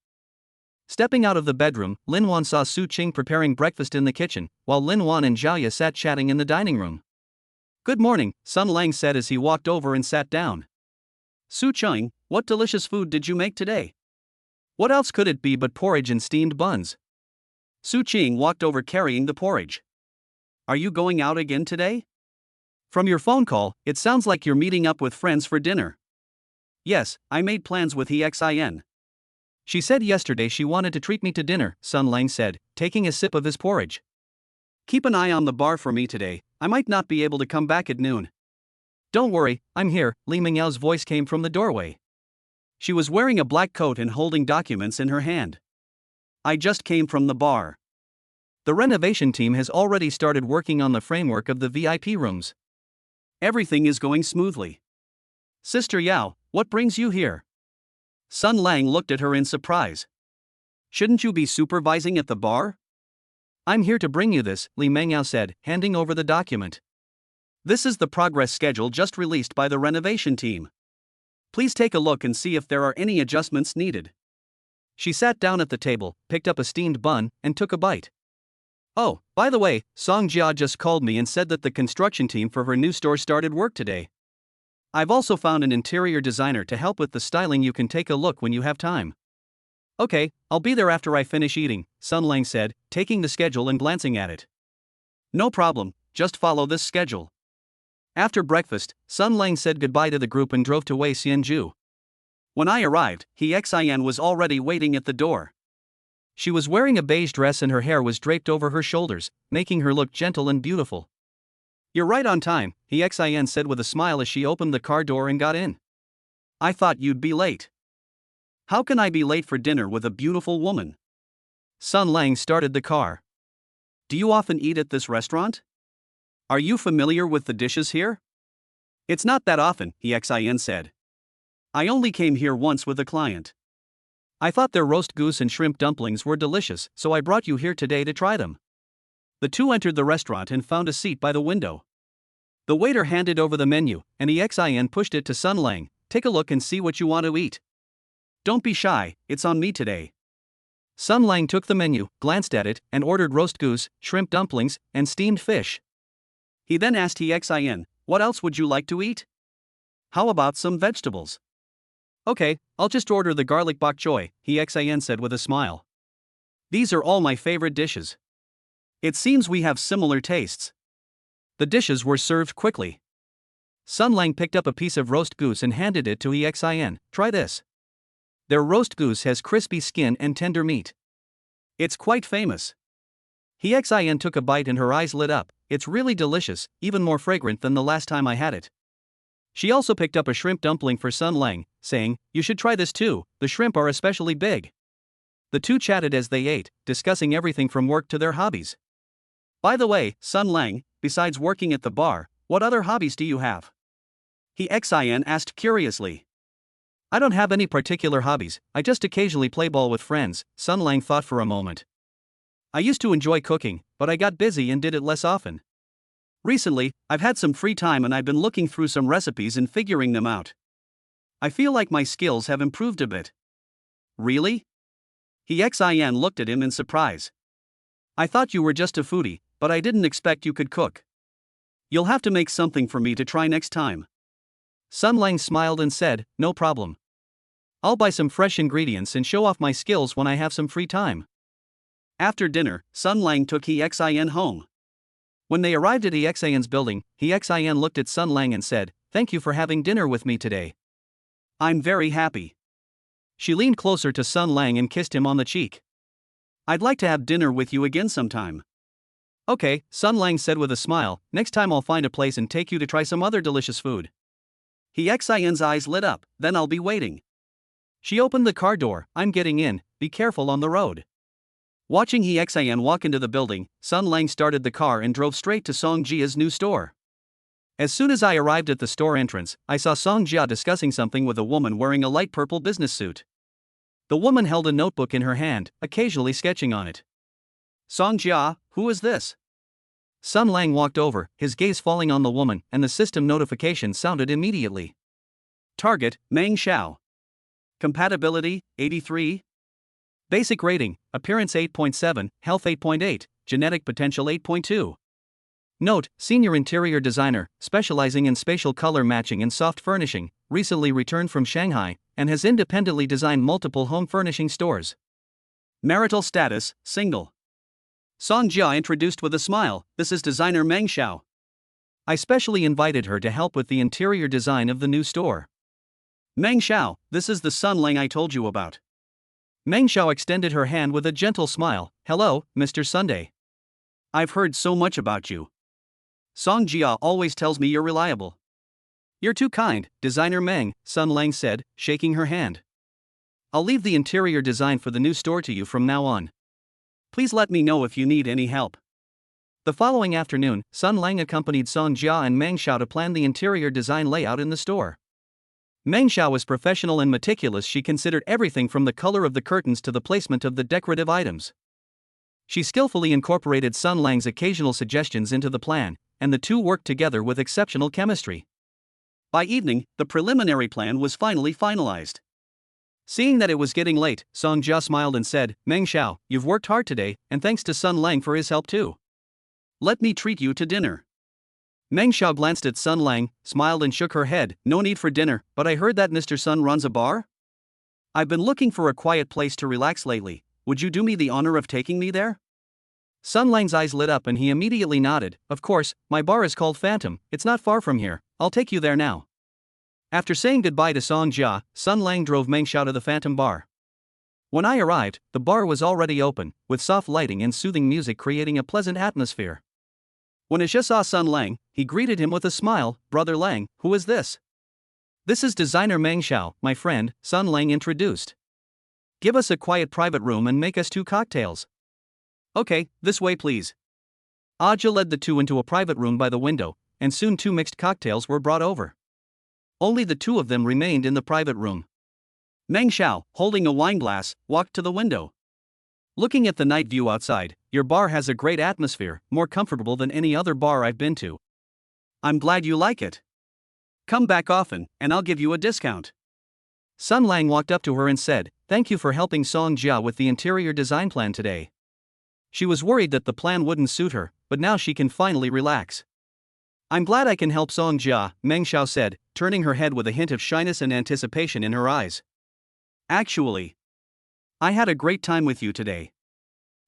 Stepping out of the bedroom, Lin Wan saw Su Qing preparing breakfast in the kitchen, while Lin Wan and Zhao Ye sat chatting in the dining room. "Good morning," Sun Lang said as he walked over and sat down. "Su Qing, what delicious food did you make today?" "What else could it be but porridge and steamed buns?" Su Qing walked over carrying the porridge. "Are you going out again today?" "From your phone call, it sounds like you're meeting up with friends for dinner." "Yes, I made plans with Hexan. She said yesterday she wanted to treat me to dinner," Sun Lang said, taking a sip of his porridge. "Keep an eye on the bar for me today, I might not be able to come back at noon." "Don't worry, I'm here," Li Mengyao's voice came from the doorway. She was wearing a black coat and holding documents in her hand. "I just came from the bar. The renovation team has already started working on the framework of the VIP rooms. Everything is going smoothly." "Sister Yao, what brings you here?" Sun Lang looked at her in surprise. "Shouldn't you be supervising at the bar?" "I'm here to bring you this," Li Mengyao said, handing over the document. "This is the progress schedule just released by the renovation team. Please take a look and see if there are any adjustments needed." She sat down at the table, picked up a steamed bun, and took a bite. "Oh, by the way, Song Jia just called me and said that the construction team for her new store started work today. I've also found an interior designer to help with the styling. You can take a look when you have time." "Okay, I'll be there after I finish eating," Sun Lang said, taking the schedule and glancing at it. "No problem, just follow this schedule." After breakfast, Sun Lang said goodbye to the group and drove to Wei Xianju. When I arrived, Hexan was already waiting at the door. She was wearing a beige dress and her hair was draped over her shoulders, making her look gentle and beautiful. "You're right on time," Hexan said with a smile as she opened the car door and got in. "I thought you'd be late." "How can I be late for dinner with a beautiful woman?" Sun Lang started the car. "Do you often eat at this restaurant? Are you familiar with the dishes here?" "It's not that often," Hexan said. "I only came here once with a client. I thought their roast goose and shrimp dumplings were delicious, so I brought you here today to try them." The two entered the restaurant and found a seat by the window. The waiter handed over the menu, and Hexan pushed it to Sun Lang. "Take a look and see what you want to eat. Don't be shy, it's on me today." Sun Lang took the menu, glanced at it, and ordered roast goose, shrimp dumplings, and steamed fish. He then asked Hexan, "What else would you like to eat? How about some vegetables?" "Okay, I'll just order the garlic bok choy," Hexan said with a smile. "These are all my favorite dishes. It seems we have similar tastes." The dishes were served quickly. Sun Lang picked up a piece of roast goose and handed it to Hexan. "Try this. Their roast goose has crispy skin and tender meat. It's quite famous." Hexan took a bite and her eyes lit up. "It's really delicious, even more fragrant than the last time I had it." She also picked up a shrimp dumpling for Sun Lang, saying, "You should try this too, the shrimp are especially big." The two chatted as they ate, discussing everything from work to their hobbies. "By the way, Sun Lang, besides working at the bar, what other hobbies do you have?" He Xin asked curiously. "I don't have any particular hobbies, I just occasionally play ball with friends," Sun Lang thought for a moment. "I used to enjoy cooking, but I got busy and did it less often. Recently, I've had some free time and I've been looking through some recipes and figuring them out. I feel like my skills have improved a bit." "Really?" He Xin looked at him in surprise. "I thought you were just a foodie, but I didn't expect you could cook. You'll have to make something for me to try next time." Sun Lang smiled and said, "No problem. I'll buy some fresh ingredients and show off my skills when I have some free time." After dinner, Sun Lang took He Xin home. When they arrived at He Xin's building, He Xin looked at Sun Lang and said, "Thank you for having dinner with me today." "I'm very happy." She leaned closer to Sun Lang and kissed him on the cheek. "I'd like to have dinner with you again sometime." "Okay," Sun Lang said with a smile, "next time I'll find a place and take you to try some other delicious food." He Xin's eyes lit up, "Then I'll be waiting." She opened the car door, "I'm getting in, be careful on the road." Watching He Xin walk into the building, Sun Lang started the car and drove straight to Song Jia's new store. As soon as I arrived at the store entrance, I saw Song Jia discussing something with a woman wearing a light purple business suit. The woman held a notebook in her hand, occasionally sketching on it. "Song Jia, who is this?" Sun Lang walked over, his gaze falling on the woman, and the system notification sounded immediately. Target, Meng Xiao. Compatibility, 83. Basic rating, Appearance 8.7, Health 8.8, Genetic Potential 8.2. Note, Senior Interior Designer, specializing in spatial color matching and soft furnishing, recently returned from Shanghai, and has independently designed multiple home furnishing stores. Marital status, single. Song Jia introduced with a smile, "This is designer Meng Xiao. I specially invited her to help with the interior design of the new store." "Meng Xiao, this is the Sun Lang I told you about." Meng Xiao extended her hand with a gentle smile, "Hello, Mr. Sunday. I've heard so much about you. Song Jia always tells me you're reliable." "You're too kind, designer Meng," Sun Lang said, shaking her hand. "I'll leave the interior design for the new store to you from now on. Please let me know if you need any help." The following afternoon, Sun Lang accompanied Song Jia and Meng Xiao to plan the interior design layout in the store. Meng Xiao was professional and meticulous. She considered everything from the color of the curtains to the placement of the decorative items. She skillfully incorporated Sun Lang's occasional suggestions into the plan, and the two worked together with exceptional chemistry. By evening, the preliminary plan was finally finalized. Seeing that it was getting late, Song Jia smiled and said, "Meng Xiao, you've worked hard today, and thanks to Sun Lang for his help too. Let me treat you to dinner." Meng Xiao glanced at Sun Lang, smiled and shook her head, "No need for dinner, but I heard that Mr. Sun runs a bar? I've been looking for a quiet place to relax lately, would you do me the honor of taking me there?" Sun Lang's eyes lit up and he immediately nodded, "Of course, my bar is called Phantom, it's not far from here, I'll take you there now." After saying goodbye to Song Jia, Sun Lang drove Meng Xiao to the Phantom bar. When I arrived, the bar was already open, with soft lighting and soothing music creating a pleasant atmosphere. When Asha saw Sun Lang, he greeted him with a smile, "Brother Lang, who is this?" "This is designer Meng Xiao, my friend," Sun Lang introduced. "Give us a quiet private room and make us 2 cocktails." "Okay, this way please." Aja led the two into a private room by the window, and soon 2 mixed cocktails were brought over. Only the 2 of them remained in the private room. Meng Xiao, holding a wine glass, walked to the window. "Looking at the night view outside, your bar has a great atmosphere, more comfortable than any other bar I've been to. I'm glad you like it. Come back often, and I'll give you a discount." Sun Lang walked up to her and said, "Thank you for helping Song Jia with the interior design plan today." She was worried that the plan wouldn't suit her, but now she can finally relax. "I'm glad I can help Song Jia," Meng Xiao said, turning her head with a hint of shyness and anticipation in her eyes. "Actually, I had a great time with you today.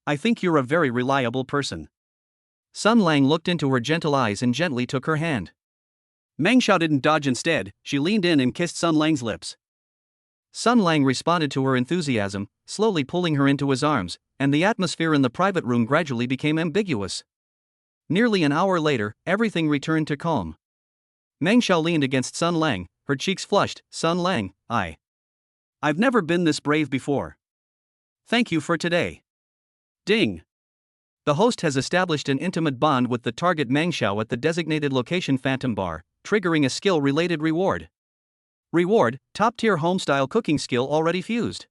I think you're a very reliable person." Sun Lang looked into her gentle eyes and gently took her hand. Meng Xiao didn't dodge, instead, she leaned in and kissed Sun Lang's lips. Sun Lang responded to her enthusiasm, slowly pulling her into his arms, and the atmosphere in the private room gradually became ambiguous. Nearly an hour later, everything returned to calm. Meng Xiao leaned against Sun Lang, her cheeks flushed. Sun Lang, I've never been this brave before. Thank you for today. Ding. The host has established an intimate bond with the target Meng Xiao at the designated location Phantom Bar, triggering a skill-related reward. Reward, top-tier homestyle cooking skill already fused.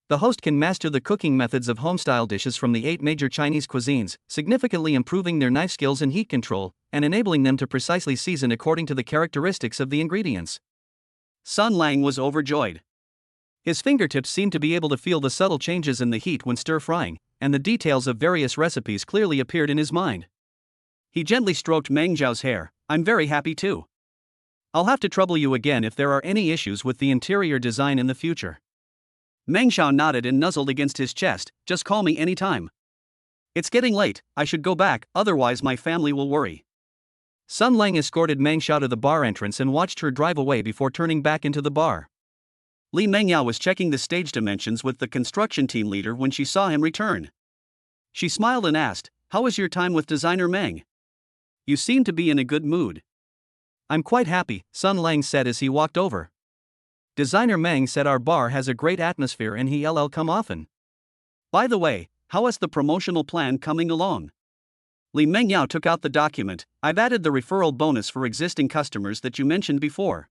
The host can master the cooking methods of homestyle dishes from the 8 major Chinese cuisines, significantly improving their knife skills and heat control, and enabling them to precisely season according to the characteristics of the ingredients. Sun Lang was overjoyed. His fingertips seemed to be able to feel the subtle changes in the heat when stir-frying, and the details of various recipes clearly appeared in his mind. He gently stroked Meng Xiao's hair. I'm very happy too. I'll have to trouble you again if there are any issues with the interior design in the future. Meng Xiao nodded and nuzzled against his chest. Just call me anytime. It's getting late, I should go back, otherwise my family will worry. Sun Lang escorted Meng Xiao to the bar entrance and watched her drive away before turning back into the bar. Li Mengyao was checking the stage dimensions with the construction team leader when she saw him return. She smiled and asked, "How was your time with designer Meng? You seem to be in a good mood." "I'm quite happy," Sun Lang said as he walked over. "Designer Meng said our bar has a great atmosphere and he'll come often. By the way, how is the promotional plan coming along?" Li Mengyao took out the document. "I've added the referral bonus for existing customers that you mentioned before.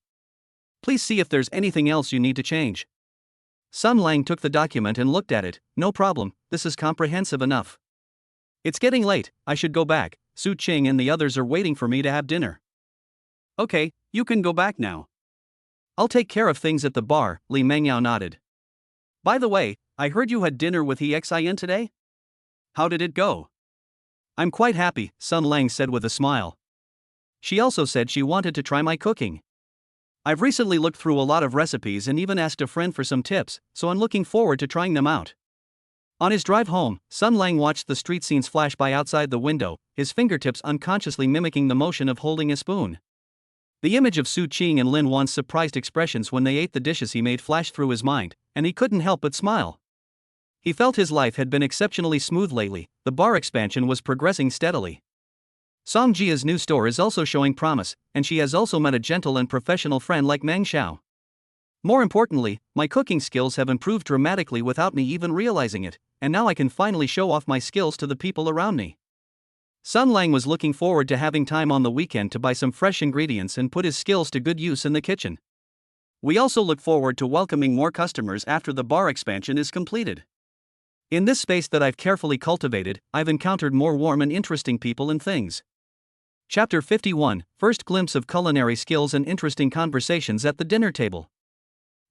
Please see if there's anything else you need to change." Sun Lang took the document and looked at it. "No problem, this is comprehensive enough. It's getting late, I should go back. Su Qing and the others are waiting for me to have dinner." "Okay, you can go back now. I'll take care of things at the bar," Li Mengyao nodded. "By the way, I heard you had dinner with Xin today? How did it go?" "I'm quite happy," Sun Lang said with a smile. "She also said she wanted to try my cooking. I've recently looked through a lot of recipes and even asked a friend for some tips, so I'm looking forward to trying them out." On his drive home, Sun Lang watched the street scenes flash by outside the window, his fingertips unconsciously mimicking the motion of holding a spoon. The image of Su Qing and Lin Wan's surprised expressions when they ate the dishes he made flashed through his mind, and he couldn't help but smile. He felt his life had been exceptionally smooth lately. The bar expansion was progressing steadily. Songjia's new store is also showing promise, and she has also met a gentle and professional friend like Meng Xiao. More importantly, my cooking skills have improved dramatically without me even realizing it, and now I can finally show off my skills to the people around me. Sun Lang was looking forward to having time on the weekend to buy some fresh ingredients and put his skills to good use in the kitchen. We also look forward to welcoming more customers after the bar expansion is completed. In this space that I've carefully cultivated, I've encountered more warm and interesting people and things. Chapter 51, First Glimpse of Culinary Skills and Interesting Conversations at the Dinner Table.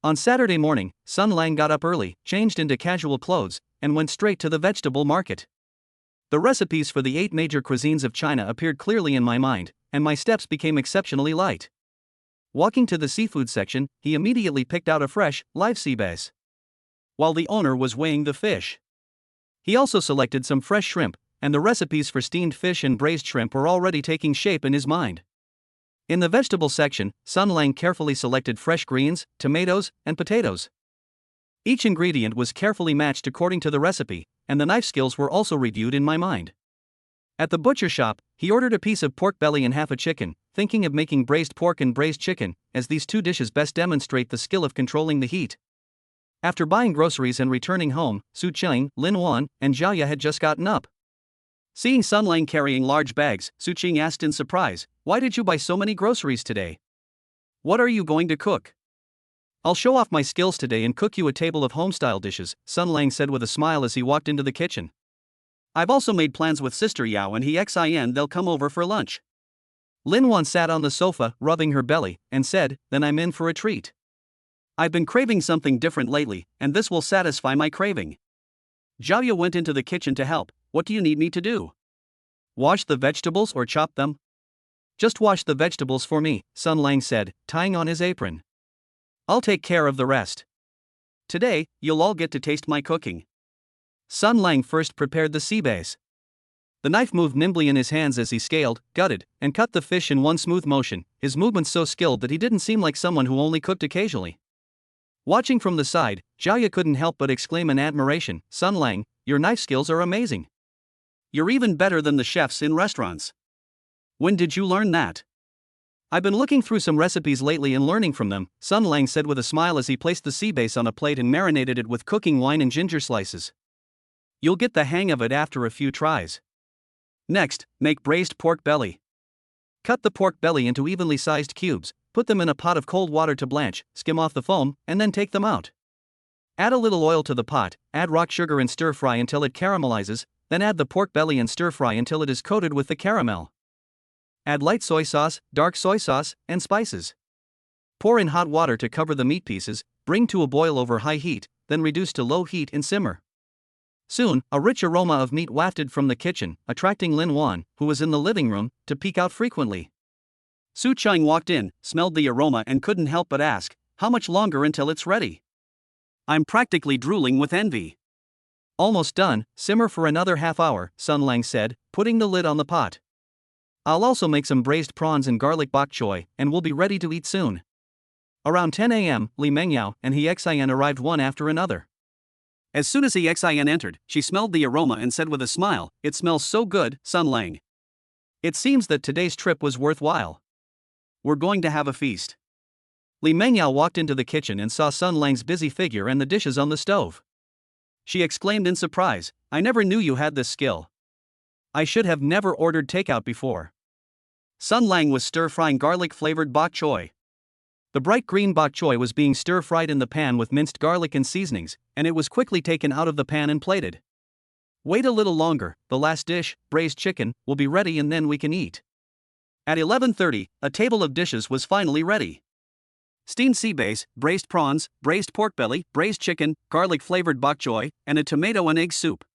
On Saturday morning, Sun Lang got up early, changed into casual clothes, and went straight to the vegetable market. The recipes for the 8 major cuisines of China appeared clearly in my mind, and my steps became exceptionally light. Walking to the seafood section, he immediately picked out a fresh, live sea bass. While the owner was weighing the fish, he also selected some fresh shrimp, and the recipes for steamed fish and braised shrimp were already taking shape in his mind. In the vegetable section, Sun Lang carefully selected fresh greens, tomatoes, and potatoes. Each ingredient was carefully matched according to the recipe, and the knife skills were also reviewed in my mind. At the butcher shop, he ordered a piece of pork belly and half a chicken, thinking of making braised pork and braised chicken, as these 2 dishes best demonstrate the skill of controlling the heat. After buying groceries and returning home, Su Qing, Lin Wan, and Jiaoya had just gotten up. Seeing Sun Lang carrying large bags, Su Qing asked in surprise, "Why did you buy so many groceries today? What are you going to cook?" "I'll show off my skills today and cook you a table of homestyle dishes," Sun Lang said with a smile as he walked into the kitchen. "I've also made plans with Sister Yao and Xin, they'll come over for lunch." Lin Wan sat on the sofa, rubbing her belly, and said, "Then I'm in for a treat. I've been craving something different lately, and this will satisfy my craving." Jiaoya went into the kitchen to help. "What do you need me to do? Wash the vegetables or chop them?" "Just wash the vegetables for me," Sun Lang said, tying on his apron. "I'll take care of the rest. Today, you'll all get to taste my cooking." Sun Lang first prepared the sea bass. The knife moved nimbly in his hands as he scaled, gutted, and cut the fish in one smooth motion, his movements so skilled that he didn't seem like someone who only cooked occasionally. Watching from the side, Jiaoya couldn't help but exclaim in admiration, "Sun Lang, your knife skills are amazing. You're even better than the chefs in restaurants. When did you learn that?" I've been looking through some recipes lately and learning from them, Sun Lang said with a smile as he placed the sea bass on a plate and marinated it with cooking wine and ginger slices. You'll get the hang of it after a few tries. Next, make braised pork belly. Cut the pork belly into evenly sized cubes, put them in a pot of cold water to blanch, skim off the foam, and then take them out. Add a little oil to the pot, add rock sugar and stir fry until it caramelizes, then add the pork belly and stir fry until it is coated with the caramel. Add light soy sauce, dark soy sauce, and spices. Pour in hot water to cover the meat pieces, bring to a boil over high heat, then reduce to low heat and simmer. Soon, a rich aroma of meat wafted from the kitchen, attracting Lin Wan, who was in the living room, to peek out frequently. Su Chang walked in, smelled the aroma and couldn't help but ask, "How much longer until it's ready?" "I'm practically drooling with envy." "Almost done, simmer for another half hour," Sun Lang said, putting the lid on the pot. "I'll also make some braised prawns and garlic bok choy, and we'll be ready to eat soon." Around 10 a.m., Li Mengyao and He Xian arrived one after another. As soon as He Xian entered, she smelled the aroma and said with a smile, "It smells so good, Sun Lang. It seems that today's trip was worthwhile. We're going to have a feast." Li Mengyao walked into the kitchen and saw Sun Lang's busy figure and the dishes on the stove. She exclaimed in surprise, "I never knew you had this skill. I should have never ordered takeout before." Sun Lang was stir-frying garlic-flavored bok choy. The bright green bok choy was being stir-fried in the pan with minced garlic and seasonings, and it was quickly taken out of the pan and plated. "Wait a little longer, the last dish, braised chicken, will be ready and then we can eat." At 11:30, a table of dishes was finally ready. Steamed sea bass, braised prawns, braised pork belly, braised chicken, garlic-flavored bok choy, and a tomato and egg soup.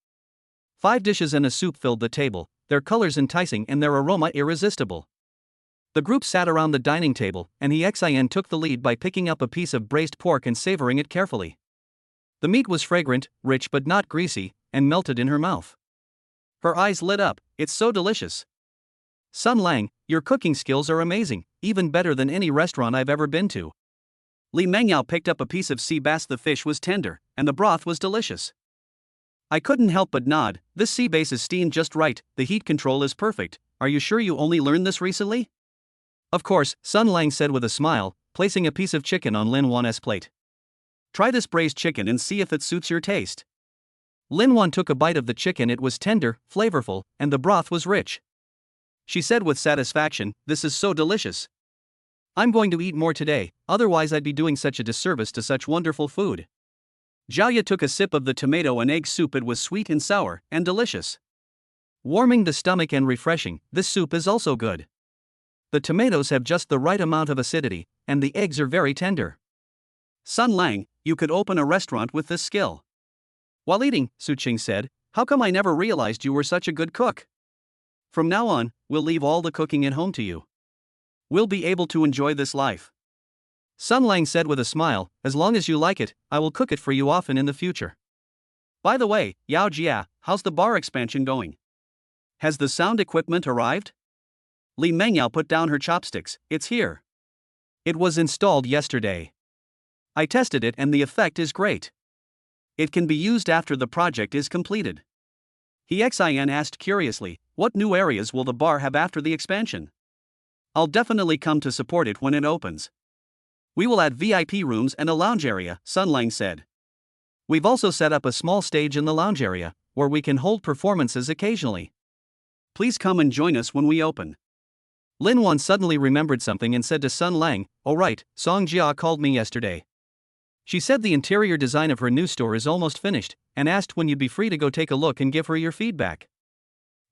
5 dishes and a soup filled the table, their colors enticing and their aroma irresistible. The group sat around the dining table, and He Xian took the lead by picking up a piece of braised pork and savoring it carefully. The meat was fragrant, rich but not greasy, and melted in her mouth. Her eyes lit up, "It's so delicious. Sun Lang, your cooking skills are amazing, even better than any restaurant I've ever been to." Li Mengyao picked up a piece of sea bass. The fish was tender, and the broth was delicious. "I couldn't help but nod, this sea bass is steamed just right, the heat control is perfect. Are you sure you only learned this recently?" "Of course," Sun Lang said with a smile, placing a piece of chicken on Lin Wan's plate. "Try this braised chicken and see if it suits your taste." Lin Wan took a bite of the chicken. It was tender, flavorful, and the broth was rich. She said with satisfaction, "This is so delicious. I'm going to eat more today, otherwise I'd be doing such a disservice to such wonderful food." Zhao took a sip of the tomato and egg soup. It was sweet and sour, and delicious. Warming the stomach and refreshing, this soup is also good. The tomatoes have just the right amount of acidity, and the eggs are very tender. "Sun Lang, you could open a restaurant with this skill." While eating, Su Qing said, "How come I never realized you were such a good cook? From now on, we'll leave all the cooking at home to you. We'll be able to enjoy this life." Sun Lang said with a smile, "As long as you like it, I will cook it for you often in the future. By the way, Yao Jia, how's the bar expansion going? Has the sound equipment arrived?" Li Mengyao put down her chopsticks. "It's here. It was installed yesterday. I tested it and the effect is great. It can be used after the project is completed." He Xian asked curiously, "What new areas will the bar have after the expansion?" "I'll definitely come to support it when it opens. We will add VIP rooms and a lounge area," Sun Lang said. "We've also set up a small stage in the lounge area, where we can hold performances occasionally. Please come and join us when we open." Lin Wan suddenly remembered something and said to Sun Lang, "Oh right, Song Jia called me yesterday. She said the interior design of her new store is almost finished, and asked when you'd be free to go take a look and give her your feedback."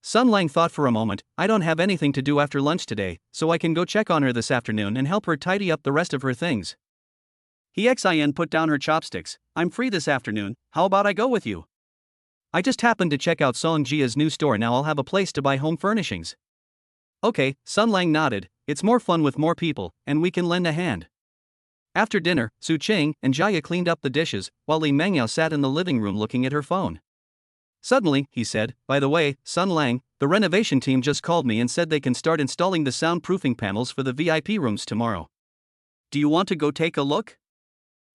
Sun Lang thought for a moment, "I don't have anything to do after lunch today, so I can go check on her this afternoon and help her tidy up the rest of her things." He Xian put down her chopsticks. "I'm free this afternoon, how about I go with you? I just happened to check out Song Jia's new store. Now I'll have a place to buy home furnishings." "Okay," Sun Lang nodded, "it's more fun with more people, and we can lend a hand." After dinner, Su Qing and Jia cleaned up the dishes, while Li Mengyao sat in the living room looking at her phone. Suddenly, he said, "By the way, Sun Lang, the renovation team just called me and said they can start installing the soundproofing panels for the VIP rooms tomorrow. Do you want to go take a look?"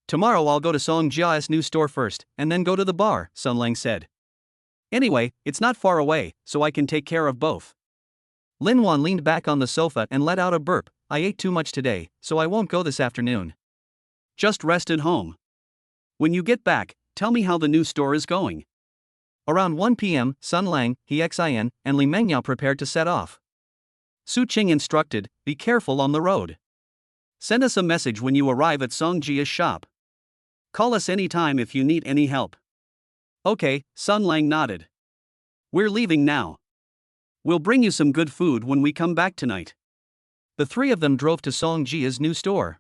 "Tomorrow I'll go to Song Jia's new store first, and then go to the bar," Sun Lang said. "Anyway, it's not far away, so I can take care of both." Lin Wan leaned back on the sofa and let out a burp. I ate too much today, so I won't go this afternoon. Just rest at home. When you get back, tell me how the new store is going. Around 1 p.m., Sun Lang, He Xin, and Li Mengyao prepared to set off. Su Qing instructed, be careful on the road. Send us a message when you arrive at Song Jia's shop. Call us anytime if you need any help. Okay, Sun Lang nodded. We're leaving now. We'll bring you some good food when we come back tonight. The three of them drove to Song Jia's new store.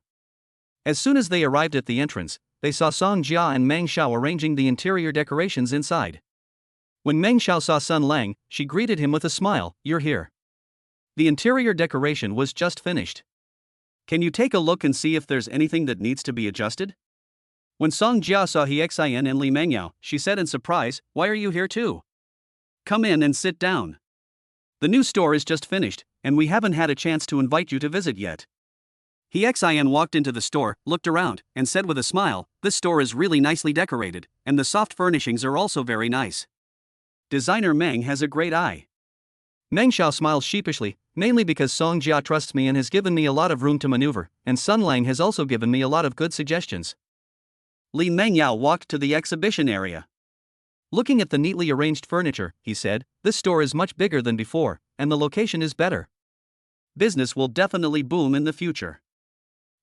As soon as they arrived at the entrance, they saw Song Jia and Meng Xiao arranging the interior decorations inside. When Meng Xiao saw Sun Lang, she greeted him with a smile. You're here. The interior decoration was just finished. Can you take a look and see if there's anything that needs to be adjusted? When Song Jia saw He Xian and Li Mengyao, she said in surprise, why are you here too? Come in and sit down. The new store is just finished, and we haven't had a chance to invite you to visit yet. He Xian walked into the store, looked around, and said with a smile, this store is really nicely decorated, and the soft furnishings are also very nice. Designer Meng has a great eye. Meng Xiao smiled sheepishly, mainly because Song Jia trusts me and has given me a lot of room to maneuver, and Sun Lang has also given me a lot of good suggestions. Li Mengyao walked to the exhibition area. Looking at the neatly arranged furniture, he said, this store is much bigger than before, and the location is better. Business will definitely boom in the future.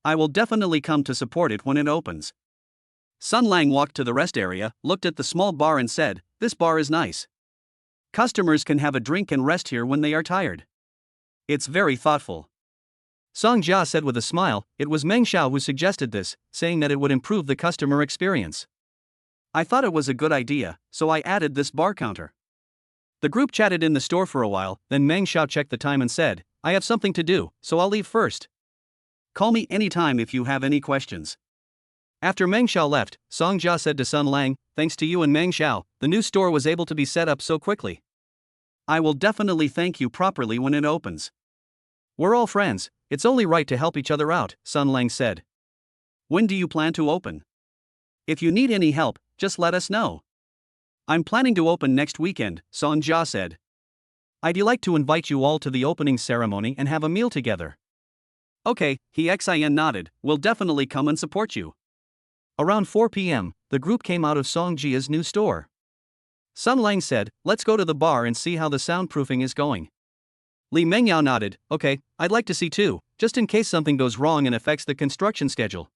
I will definitely come to support it when it opens. Sun Lang walked to the rest area, looked at the small bar and said, this bar is nice. Customers can have a drink and rest here when they are tired. It's very thoughtful. Song Jia said with a smile, it was Meng Xiao who suggested this, saying that it would improve the customer experience. I thought it was a good idea, so I added this bar counter. The group chatted in the store for a while, then Meng Xiao checked the time and said, I have something to do, so I'll leave first. Call me anytime if you have any questions. After Meng Xiao left, Song Jia said to Sun Lang, thanks to you and Meng Xiao, the new store was able to be set up so quickly. I will definitely thank you properly when it opens. We're all friends, it's only right to help each other out, Sun Lang said. When do you plan to open? If you need any help, just let us know. I'm planning to open next weekend, Song Jia said. I'd like to invite you all to the opening ceremony and have a meal together. Okay, He Xian nodded, we'll definitely come and support you. Around 4 p.m., the group came out of Song Jia's new store. Sun Lang said, let's go to the bar and see how the soundproofing is going. Li Mengyao nodded, okay, I'd like to see too, just in case something goes wrong and affects the construction schedule.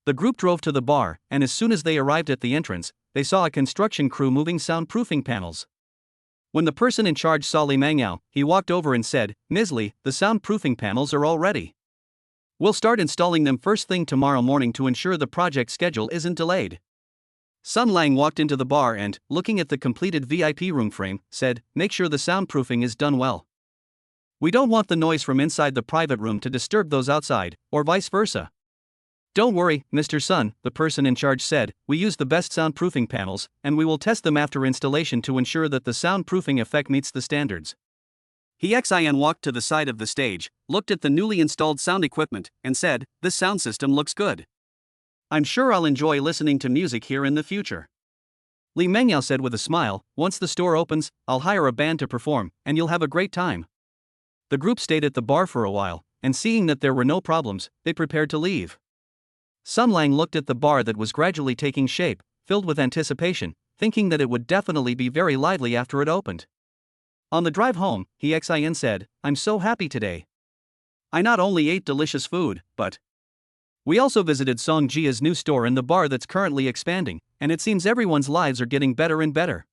The group drove to the bar, and as soon as they arrived at the entrance, they saw a construction crew moving soundproofing panels. When the person in charge saw Li Mengyao, he walked over and said, Ms. Li, the soundproofing panels are all ready. We'll start installing them first thing tomorrow morning to ensure the project schedule isn't delayed. Sun Lang walked into the bar and, looking at the completed VIP room frame, said, make sure the soundproofing is done well. We don't want the noise from inside the private room to disturb those outside, or vice versa. Don't worry, Mr. Sun, the person in charge said, we use the best soundproofing panels, and we will test them after installation to ensure that the soundproofing effect meets the standards. He Xian walked to the side of the stage, looked at the newly installed sound equipment, and said, this sound system looks good. I'm sure I'll enjoy listening to music here in the future. Li Mengyao said with a smile, once the store opens, I'll hire a band to perform, and you'll have a great time. The group stayed at the bar for a while, and seeing that there were no problems, they prepared to leave. Sun Lang looked at the bar that was gradually taking shape, filled with anticipation, thinking that it would definitely be very lively after it opened. On the drive home, He Xian said, I'm so happy today. I not only ate delicious food, but we also visited Song Jia's new store and the bar that's currently expanding, and it seems everyone's lives are getting better and better.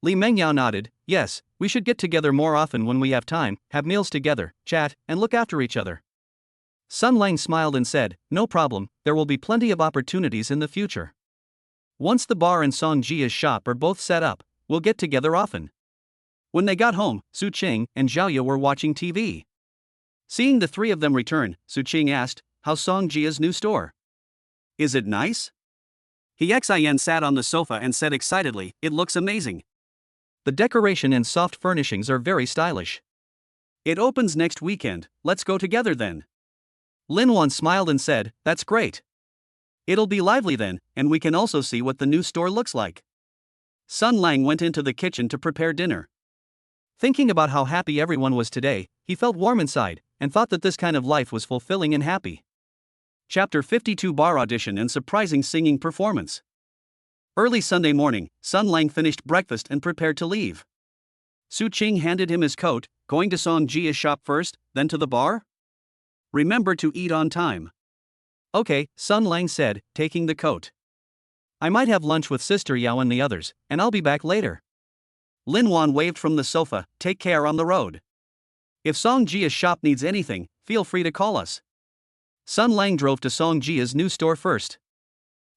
Li Mengyao nodded, yes, we should get together more often when we have time, have meals together, chat, and look after each other. Sun Lang smiled and said, no problem, there will be plenty of opportunities in the future. Once the bar and Song Jia's shop are both set up, we'll get together often. When they got home, Su Qing and Zhao Ye were watching TV. Seeing the three of them return, Su Qing asked, how's Song Jia's new store? Is it nice? He Xian sat on the sofa and said excitedly, it looks amazing. The decoration and soft furnishings are very stylish. It opens next weekend, let's go together then. Lin Wan smiled and said, that's great. It'll be lively then, and we can also see what the new store looks like. Sun Lang went into the kitchen to prepare dinner. Thinking about how happy everyone was today, he felt warm inside, and thought that this kind of life was fulfilling and happy. Chapter 52 Bar Audition and Surprising Singing Performance. Early Sunday morning, Sun Lang finished breakfast and prepared to leave. Su Qing handed him his coat. Going to Song Jia's shop first, then to the bar? Remember to eat on time. Okay, Sun Lang said, taking the coat. I might have lunch with Sister Yao and the others, and I'll be back later. Lin Wan waved from the sofa. Take care on the road. If Song Jia's shop needs anything, feel free to call us. Sun Lang drove to Song Jia's new store first.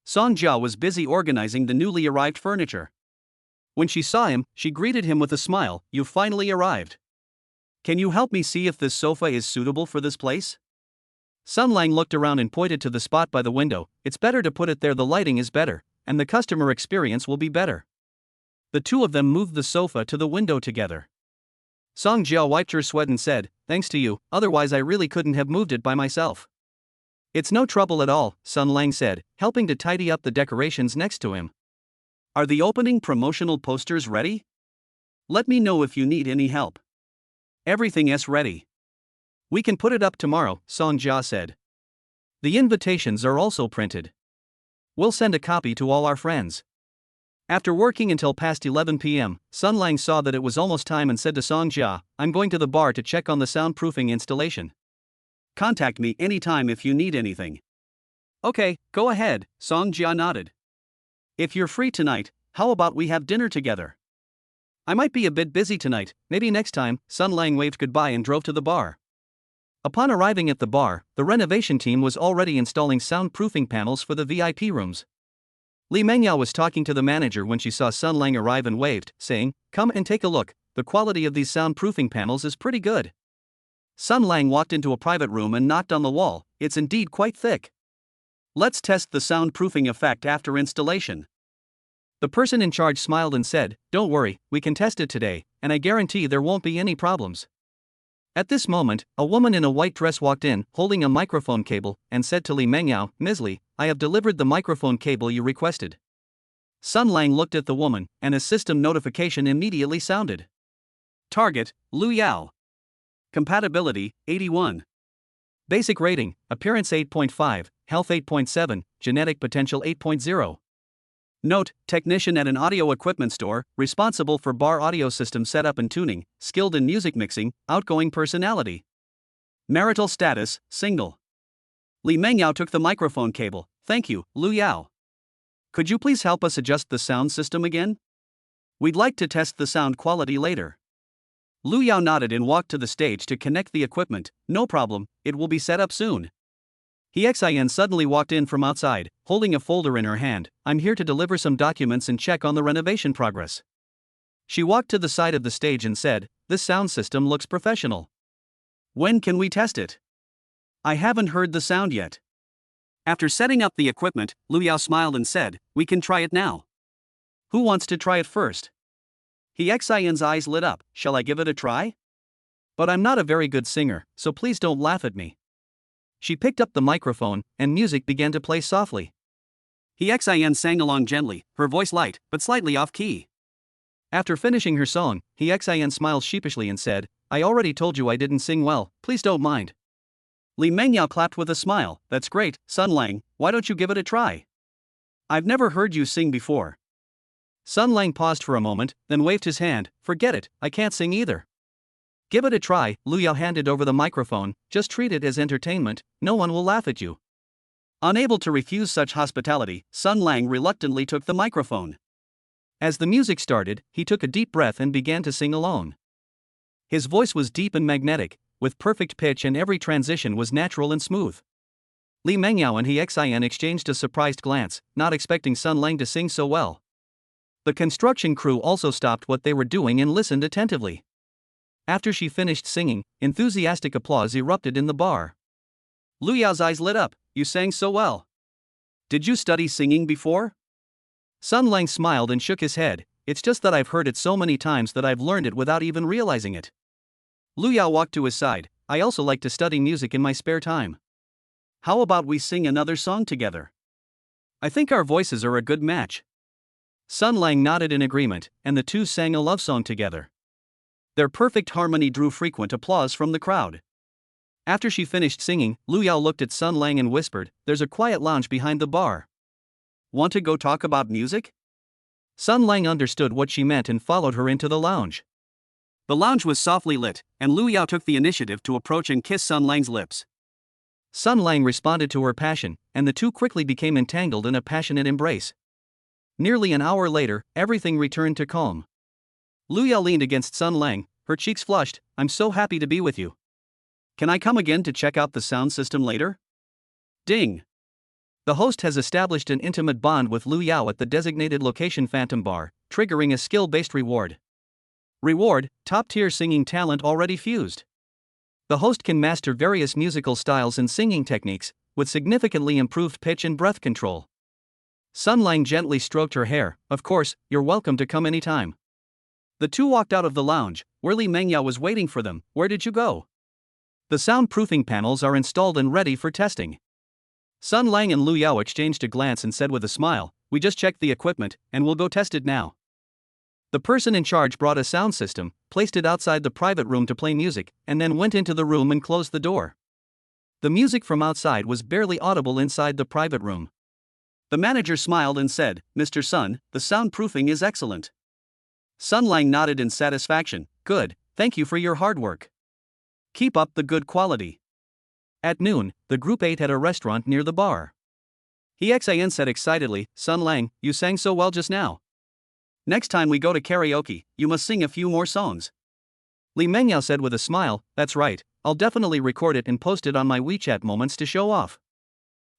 Song Jia was busy organizing the newly arrived furniture. When she saw him, she greeted him with a smile. You've finally arrived. Can you help me see if this sofa is suitable for this place? Sun Lang looked around and pointed to the spot by the window. It's better to put it there, the lighting is better, and the customer experience will be better. The two of them moved the sofa to the window together. Song Jia wiped her sweat and said, thanks to you, otherwise I really couldn't have moved it by myself. It's no trouble at all, Sun Lang said, helping to tidy up the decorations next to him. Are the opening promotional posters ready? Let me know if you need any help. Everything is ready. We can put it up tomorrow, Song Jia said. The invitations are also printed. We'll send a copy to all our friends. After working until past 11 p.m., Sun Lang saw that it was almost time and said to Song Jia, I'm going to the bar to check on the soundproofing installation. Contact me anytime if you need anything. Okay, go ahead, Song Jia nodded. If you're free tonight, how about we have dinner together? I might be a bit busy tonight, maybe next time. Sun Lang waved goodbye and drove to the bar. Upon arriving at the bar, the renovation team was already installing soundproofing panels for the VIP rooms. Li Mengyao was talking to the manager when she saw Sun Lang arrive and waved, saying, come and take a look, the quality of these soundproofing panels is pretty good. Sun Lang walked into a private room and knocked on the wall. It's indeed quite thick. Let's test the soundproofing effect after installation. The person in charge smiled and said, don't worry, we can test it today, and I guarantee there won't be any problems. At this moment, a woman in a white dress walked in, holding a microphone cable, and said to Li Mengyao, Ms. Li, I have delivered the microphone cable you requested. Sun Lang looked at the woman, and a system notification immediately sounded. Target, Lu Yao. Compatibility, 81. Basic rating, Appearance 8.5, Health 8.7, Genetic Potential 8.0. Note, technician at an audio equipment store, responsible for bar audio system setup and tuning, skilled in music mixing, outgoing personality. Marital status, single. Li Mengyao took the microphone cable. Thank you, Lu Yao. Could you please help us adjust the sound system again? We'd like to test the sound quality later. Lu Yao nodded and walked to the stage to connect the equipment. No problem, it will be set up soon. Xin suddenly walked in from outside, holding a folder in her hand. I'm here to deliver some documents and check on the renovation progress. She walked to the side of the stage and said, this sound system looks professional. When can we test it? I haven't heard the sound yet. After setting up the equipment, Lu Yao smiled and said, we can try it now. Who wants to try it first? Xin's eyes lit up. Shall I give it a try? But I'm not a very good singer, so please don't laugh at me. She picked up the microphone, and music began to play softly. Xin sang along gently, her voice light, but slightly off-key. After finishing her song, Xin smiled sheepishly and said, I already told you I didn't sing well, please don't mind. Li Mengyao clapped with a smile. That's great, Sun Lang, why don't you give it a try? I've never heard you sing before. Sun Lang paused for a moment, then waved his hand. Forget it, I can't sing either. Give it a try, Lu Yao handed over the microphone, just treat it as entertainment, no one will laugh at you. Unable to refuse such hospitality, Sun Lang reluctantly took the microphone. As the music started, he took a deep breath and began to sing alone. His voice was deep and magnetic, with perfect pitch, and every transition was natural and smooth. Li Mengyao and Xin exchanged a surprised glance, not expecting Sun Lang to sing so well. The construction crew also stopped what they were doing and listened attentively. After she finished singing, enthusiastic applause erupted in the bar. Lu Yao's eyes lit up. You sang so well. Did you study singing before? Sun Lang smiled and shook his head. It's just that I've heard it so many times that I've learned it without even realizing it. Lu Yao walked to his side. I also like to study music in my spare time. How about we sing another song together? I think our voices are a good match. Sun Lang nodded in agreement, and the two sang a love song together. Their perfect harmony drew frequent applause from the crowd. After she finished singing, Lu Yao looked at Sun Lang and whispered, "There's a quiet lounge behind the bar. Want to go talk about music?" Sun Lang understood what she meant and followed her into the lounge. The lounge was softly lit, and Lu Yao took the initiative to approach and kiss Sun Lang's lips. Sun Lang responded to her passion, and the two quickly became entangled in a passionate embrace. Nearly an hour later, everything returned to calm. Lu Yao leaned against Sun Lang, her cheeks flushed. "I'm so happy to be with you. Can I come again to check out the sound system later?" Ding! The host has established an intimate bond with Lu Yao at the designated location Phantom Bar, triggering a skill-based reward. Reward: top-tier singing talent already fused. The host can master various musical styles and singing techniques, with significantly improved pitch and breath control. Sun Lang gently stroked her hair. "Of course, you're welcome to come anytime." The two walked out of the lounge, where Li Mengyao was waiting for them. "Where did you go?" "The soundproofing panels are installed and ready for testing." Sun Lang and Lu Yao exchanged a glance and said with a smile, "We just checked the equipment, and we'll go test it now." The person in charge brought a sound system, placed it outside the private room to play music, and then went into the room and closed the door. The music from outside was barely audible inside the private room. The manager smiled and said, "Mr. Sun, the soundproofing is excellent." Sun Lang nodded in satisfaction. "Good, thank you for your hard work. Keep up the good quality." At noon, the group ate at a restaurant near the bar. Xin said excitedly, "Sun Lang, you sang so well just now. Next time we go to karaoke, you must sing a few more songs." Li Mengyao said with a smile, "That's right, I'll definitely record it and post it on my WeChat moments to show off."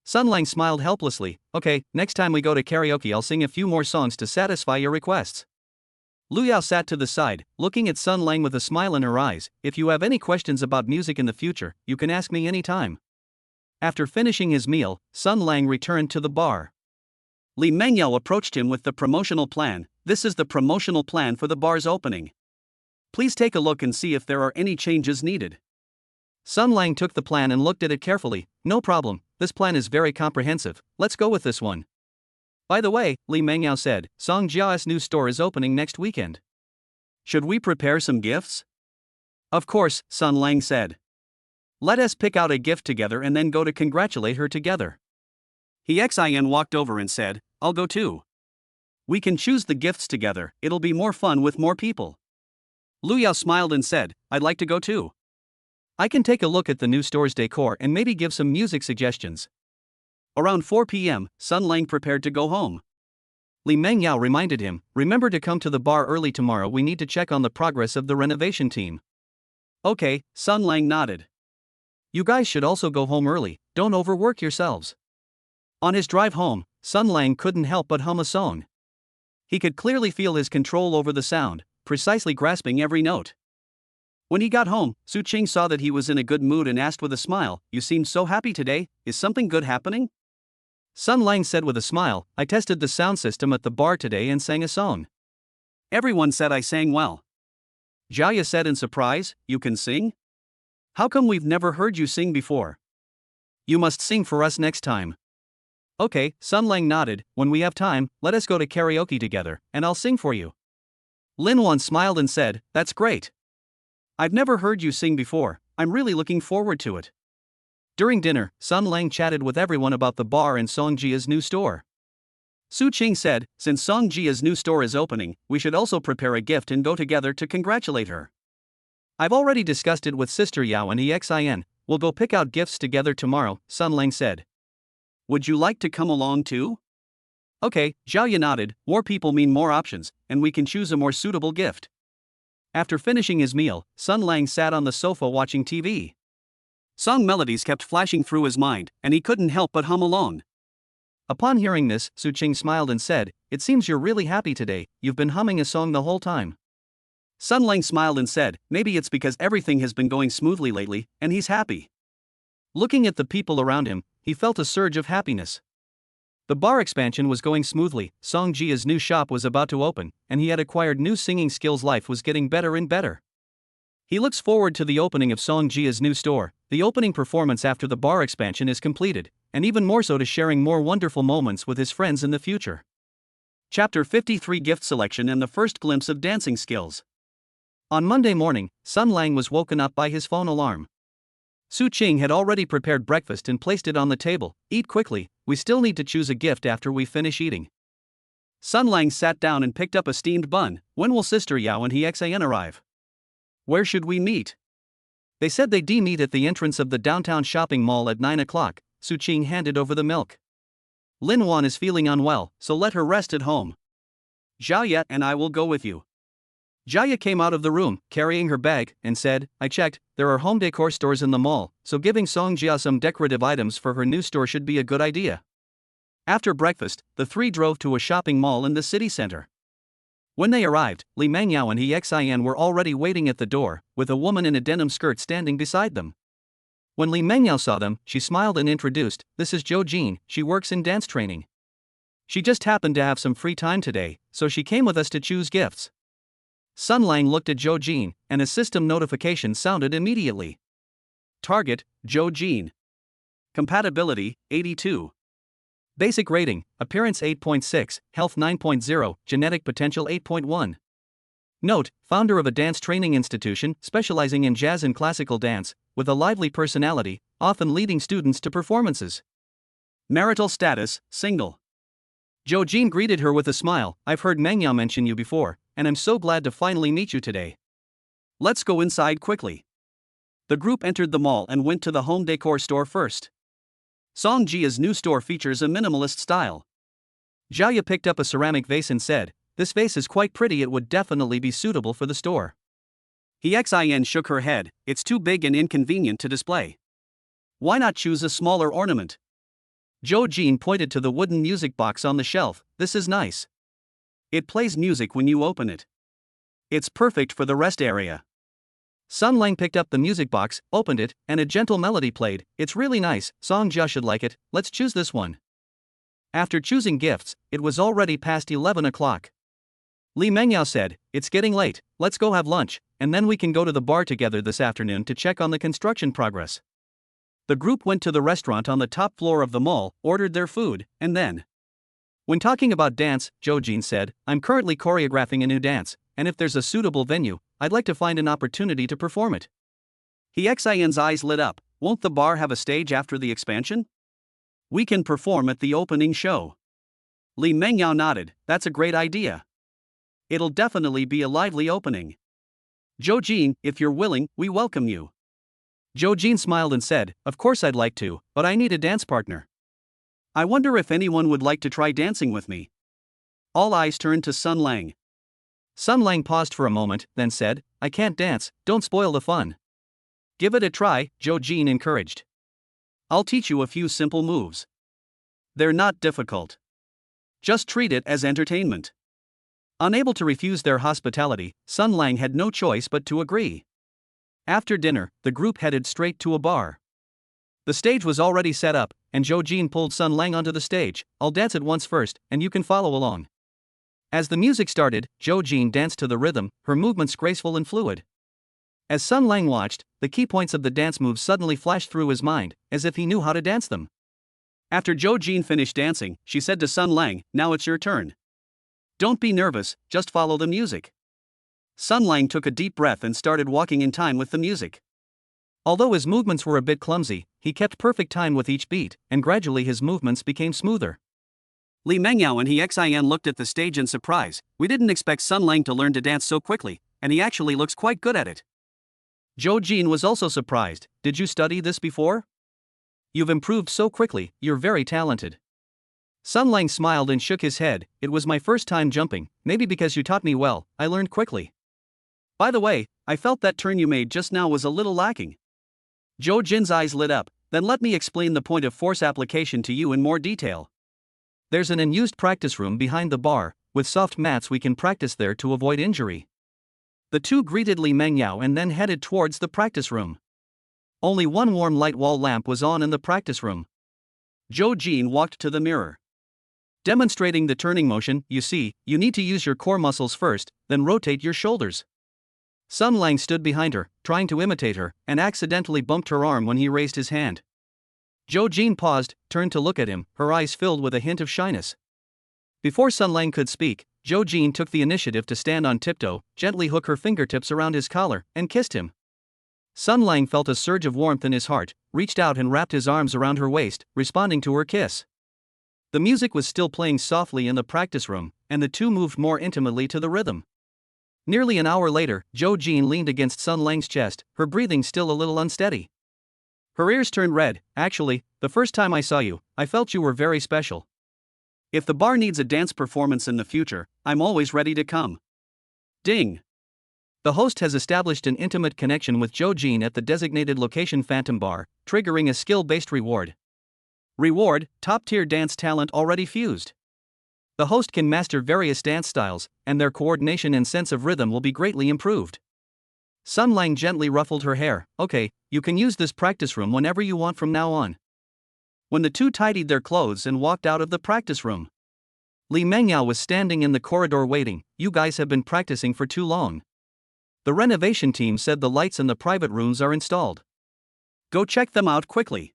Sun Lang smiled helplessly. "Okay, next time we go to karaoke I'll sing a few more songs to satisfy your requests." Lu Yao sat to the side, looking at Sun Lang with a smile in her eyes. "If you have any questions about music in the future, you can ask me anytime." After finishing his meal, Sun Lang returned to the bar. Li Mengyao approached him with the promotional plan. "This is the promotional plan for the bar's opening. Please take a look and see if there are any changes needed." Sun Lang took the plan and looked at it carefully. "No problem, this plan is very comprehensive, let's go with this one." "By the way," Li Mengyao said, "Song Jia's new store is opening next weekend. Should we prepare some gifts?" "Of course," Sun Lang said. "Let us pick out a gift together and then go to congratulate her together." Xin walked over and said, "I'll go too. We can choose the gifts together, it'll be more fun with more people." Lu Yao smiled and said, "I'd like to go too. I can take a look at the new store's decor and maybe give some music suggestions." Around 4 p.m., Sun Lang prepared to go home. Li Mengyao reminded him, "Remember to come to the bar early tomorrow, we need to check on the progress of the renovation team." "Okay," Sun Lang nodded. "You guys should also go home early, don't overwork yourselves." On his drive home, Sun Lang couldn't help but hum a song. He could clearly feel his control over the sound, precisely grasping every note. When he got home, Su Qing saw that he was in a good mood and asked with a smile, "You seem so happy today, is something good happening?" Sun Lang said with a smile, "I tested the sound system at the bar today and sang a song. Everyone said I sang well." Jiaya said in surprise, "You can sing? How come we've never heard you sing before? You must sing for us next time." "Okay," Sun Lang nodded, "when we have time, let us go to karaoke together, and I'll sing for you." Lin Wan smiled and said, "That's great. I've never heard you sing before, I'm really looking forward to it." During dinner, Sun Lang chatted with everyone about the bar and Song Jia's new store. Su Qing said, "Since Song Jia's new store is opening, we should also prepare a gift and go together to congratulate her. I've already discussed it with Sister Yao and Xin, we'll go pick out gifts together tomorrow," Sun Lang said. "Would you like to come along too?" "Okay," Zhao Ye nodded, "more people mean more options, and we can choose a more suitable gift." After finishing his meal, Sun Lang sat on the sofa watching TV. Song melodies kept flashing through his mind, and he couldn't help but hum along. Upon hearing this, Su Qing smiled and said, "It seems you're really happy today, you've been humming a song the whole time." Sun Lang smiled and said, "Maybe it's because everything has been going smoothly lately, and he's happy." Looking at the people around him, he felt a surge of happiness. The bar expansion was going smoothly, Song Jia's new shop was about to open, and he had acquired new singing skills. Life was getting better and better. He looks forward to the opening of Song Jia's new store, the opening performance after the bar expansion is completed, and even more so to sharing more wonderful moments with his friends in the future. Chapter 53: Gift Selection and the First Glimpse of Dancing Skills. On Monday morning, Sun Lang was woken up by his phone alarm. Su Qing had already prepared breakfast and placed it on the table. Eat quickly, we still need to choose a gift after we finish eating. Sun Lang sat down and picked up a steamed bun. When will Sister Yao and Hexan arrive? Where should we meet? They said they'd meet at the entrance of the downtown shopping mall at 9 o'clock. Su Qing handed over the milk. Lin Wan is feeling unwell, so let her rest at home. Jia and I will go with you. Jia came out of the room, carrying her bag, and said, I checked, there are home decor stores in the mall, so giving Song Jia some decorative items for her new store should be a good idea. After breakfast, the three drove to a shopping mall in the city center. When they arrived, Li Mengyao and He Xian were already waiting at the door, with a woman in a denim skirt standing beside them. When Li Mengyao saw them, she smiled and introduced, this is Zhou Jin, she works in dance training. She just happened to have some free time today, so she came with us to choose gifts. Sun Lang looked at Zhou Jin, and a system notification sounded immediately. Target, Zhou Jin. Compatibility, 82. Basic rating, Appearance 8.6, Health 9.0, Genetic Potential 8.1. Note, founder of a dance training institution specializing in jazz and classical dance, with a lively personality, often leading students to performances. Marital status, single. Zhou Jin greeted her with a smile, I've heard Mengyao mention you before, and I'm so glad to finally meet you today. Let's go inside quickly. The group entered the mall and went to the home decor store first. Song Jia's new store features a minimalist style. Jia picked up a ceramic vase and said, this vase is quite pretty, it would definitely be suitable for the store. He Xin shook her head, it's too big and inconvenient to display. Why not choose a smaller ornament? Zhou Jin pointed to the wooden music box on the shelf, this is nice. It plays music when you open it. It's perfect for the rest area. Sun Lang picked up the music box, opened it, and a gentle melody played. It's really nice, Song Jia should like it, let's choose this one. After choosing gifts, it was already past 11 o'clock. Li Mengyao said, it's getting late, let's go have lunch, and then we can go to the bar together this afternoon to check on the construction progress. The group went to the restaurant on the top floor of the mall, ordered their food, and then. When talking about dance, Zhou Jin said, I'm currently choreographing a new dance, and if there's a suitable venue, I'd like to find an opportunity to perform it. He Xian's eyes lit up, won't the bar have a stage after the expansion? We can perform at the opening show. Li Mengyao nodded, that's a great idea. It'll definitely be a lively opening. Zhou Jin, if you're willing, we welcome you. Zhou Jin smiled and said, of course I'd like to, but I need a dance partner. I wonder if anyone would like to try dancing with me. All eyes turned to Sun Lang. Sun Lang paused for a moment, then said, I can't dance, don't spoil the fun. Give it a try, Zhou Jin encouraged. I'll teach you a few simple moves. They're not difficult. Just treat it as entertainment. Unable to refuse their hospitality, Sun Lang had no choice but to agree. After dinner, the group headed straight to a bar. The stage was already set up, and Zhou Jin pulled Sun Lang onto the stage. I'll dance it once first, and you can follow along. As the music started, Zhou Jin danced to the rhythm, her movements graceful and fluid. As Sun Lang watched, the key points of the dance moves suddenly flashed through his mind, as if he knew how to dance them. After Zhou Jin finished dancing, she said to Sun Lang, now it's your turn. Don't be nervous, just follow the music. Sun Lang took a deep breath and started walking in time with the music. Although his movements were a bit clumsy, he kept perfect time with each beat, and gradually his movements became smoother. Li Mengyao and He Xian looked at the stage in surprise. We didn't expect Sun Lang to learn to dance so quickly, and he actually looks quite good at it. Zhou Jin was also surprised. Did you study this before? You've improved so quickly, you're very talented. Sun Lang smiled and shook his head. It was my first time jumping, maybe because you taught me well, I learned quickly. By the way, I felt that turn you made just now was a little lacking. Zhou Jin's eyes lit up. Then let me explain the point of force application to you in more detail. There's an unused practice room behind the bar, with soft mats we can practice there to avoid injury. The two greeted Li Mengyao and then headed towards the practice room. Only one warm light wall lamp was on in the practice room. Zhou Jin walked to the mirror. Demonstrating the turning motion, you see, you need to use your core muscles first, then rotate your shoulders. Sun Lang stood behind her, trying to imitate her, and accidentally bumped her arm when he raised his hand. Zhou Jin paused, turned to look at him, her eyes filled with a hint of shyness. Before Sun Lang could speak, Zhou Jin took the initiative to stand on tiptoe, gently hook her fingertips around his collar, and kissed him. Sun Lang felt a surge of warmth in his heart, reached out and wrapped his arms around her waist, responding to her kiss. The music was still playing softly in the practice room, and the two moved more intimately to the rhythm. Nearly an hour later, Zhou Jin leaned against Sun Lang's chest, her breathing still a little unsteady. Her ears turned red. Actually, the first time I saw you, I felt you were very special. If the bar needs a dance performance in the future, I'm always ready to come. Ding. The host has established an intimate connection with Zhou Jin at the designated location Phantom Bar, triggering a skill-based reward. Reward: top-tier dance talent already fused. The host can master various dance styles, and their coordination and sense of rhythm will be greatly improved. Sun Lang gently ruffled her hair. Okay, you can use this practice room whenever you want from now on. When the two tidied their clothes and walked out of the practice room, Li Mengyao was standing in the corridor waiting. You guys have been practicing for too long. The renovation team said the lights in the private rooms are installed. Go check them out quickly.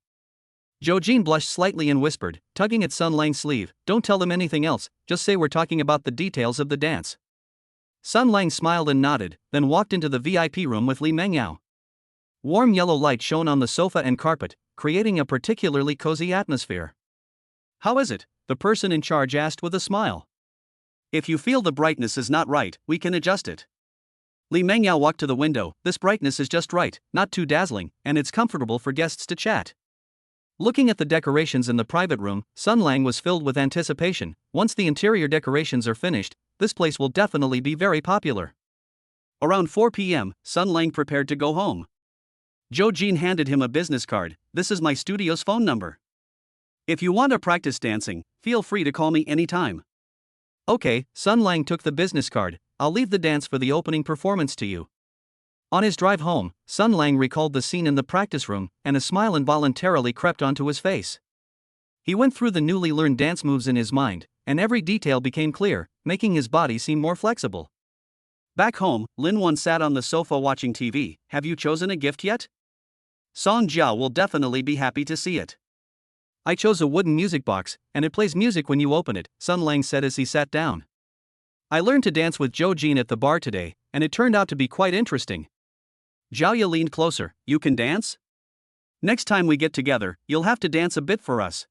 Zhou Jin blushed slightly and whispered, tugging at Sun Lang's sleeve, don't tell them anything else, just say we're talking about the details of the dance. Sun Lang smiled and nodded, then walked into the VIP room with Li Mengyao. Warm yellow light shone on the sofa and carpet, creating a particularly cozy atmosphere. How is it? The person in charge asked with a smile. If you feel the brightness is not right, we can adjust it. Li Mengyao walked to the window. This brightness is just right, not too dazzling, and it's comfortable for guests to chat. Looking at the decorations in the private room, Sun Lang was filled with anticipation. Once the interior decorations are finished, this place will definitely be very popular. Around 4 p.m., Sun Lang prepared to go home. Zhou Jin handed him a business card. This is my studio's phone number. If you want to practice dancing, feel free to call me anytime. Okay, Sun Lang took the business card. I'll leave the dance for the opening performance to you. On his drive home, Sun Lang recalled the scene in the practice room, and a smile involuntarily crept onto his face. He went through the newly learned dance moves in his mind, and every detail became clear, making his body seem more flexible. Back home, Lin Wan sat on the sofa watching TV. Have you chosen a gift yet? Song Jiao will definitely be happy to see it. I chose a wooden music box, and it plays music when you open it, Sun Lang said as he sat down. I learned to dance with Zhou Jin at the bar today, and it turned out to be quite interesting. Zhao leaned closer. You can dance? Next time we get together, you'll have to dance a bit for us.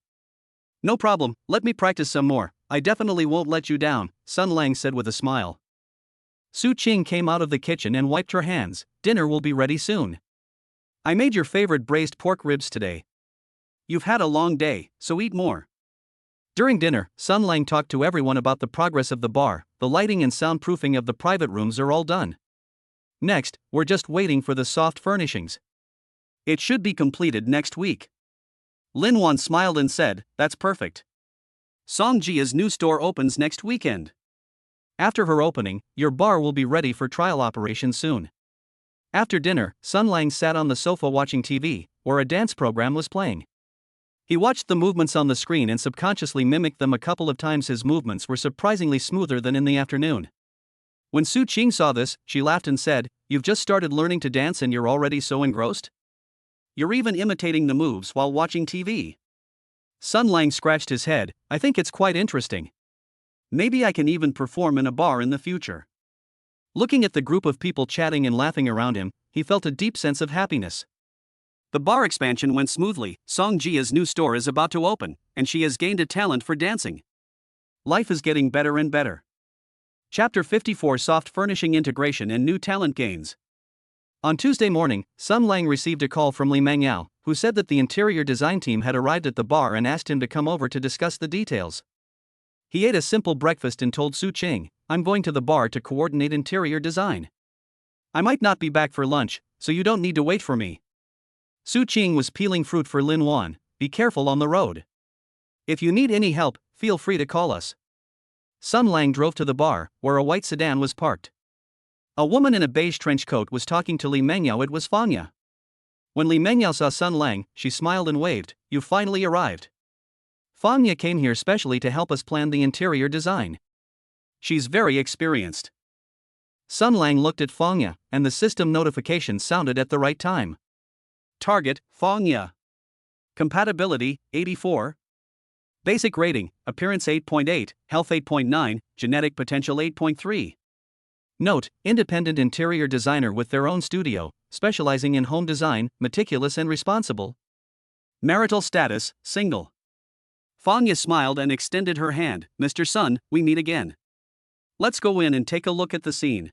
No problem, let me practice some more. I definitely won't let you down, Sun Lang said with a smile. Su Qing came out of the kitchen and wiped her hands. Dinner will be ready soon. I made your favorite braised pork ribs today. You've had a long day, so eat more. During dinner, Sun Lang talked to everyone about the progress of the bar. The lighting and soundproofing of the private rooms are all done. Next, we're just waiting for the soft furnishings. It should be completed next week. Lin Wan smiled and said, that's perfect. Songjia's new store opens next weekend. After her opening, your bar will be ready for trial operations soon. After dinner, Sun Lang sat on the sofa watching TV, where a dance program was playing. He watched the movements on the screen and subconsciously mimicked them a couple of times. His movements were surprisingly smoother than in the afternoon. When Su Qing saw this, she laughed and said, you've just started learning to dance and you're already so engrossed? You're even imitating the moves while watching TV. Sun Lang scratched his head. I think it's quite interesting. Maybe I can even perform in a bar in the future. Looking at the group of people chatting and laughing around him, he felt a deep sense of happiness. The bar expansion went smoothly. Songjia's new store is about to open, and she has gained a talent for dancing. Life is getting better and better. Chapter 54: Soft Furnishing Integration and New Talent Gains. On Tuesday morning, Sun Lang received a call from Li Mengyao, who said that the interior design team had arrived at the bar and asked him to come over to discuss the details. He ate a simple breakfast and told Su Qing, I'm going to the bar to coordinate interior design. I might not be back for lunch, so you don't need to wait for me. Su Qing was peeling fruit for Lin Wan. Be careful on the road. If you need any help, feel free to call us. Sun Lang drove to the bar, where a white sedan was parked. A woman in a beige trench coat was talking to Li Mengyao. It was Fanya. When Li Mengyao saw Sun Lang, she smiled and waved. You finally arrived. Fanya came here specially to help us plan the interior design. She's very experienced. Sun Lang looked at Fanya, and the system notification sounded at the right time. Target, Fanya. Compatibility, 84. Basic rating, appearance 8.8, health 8.9, genetic potential 8.3. Note, independent interior designer with their own studio, specializing in home design, meticulous and responsible. Marital status, single. Fanya smiled and extended her hand. Mr. Sun, we meet again. Let's go in and take a look at the scene.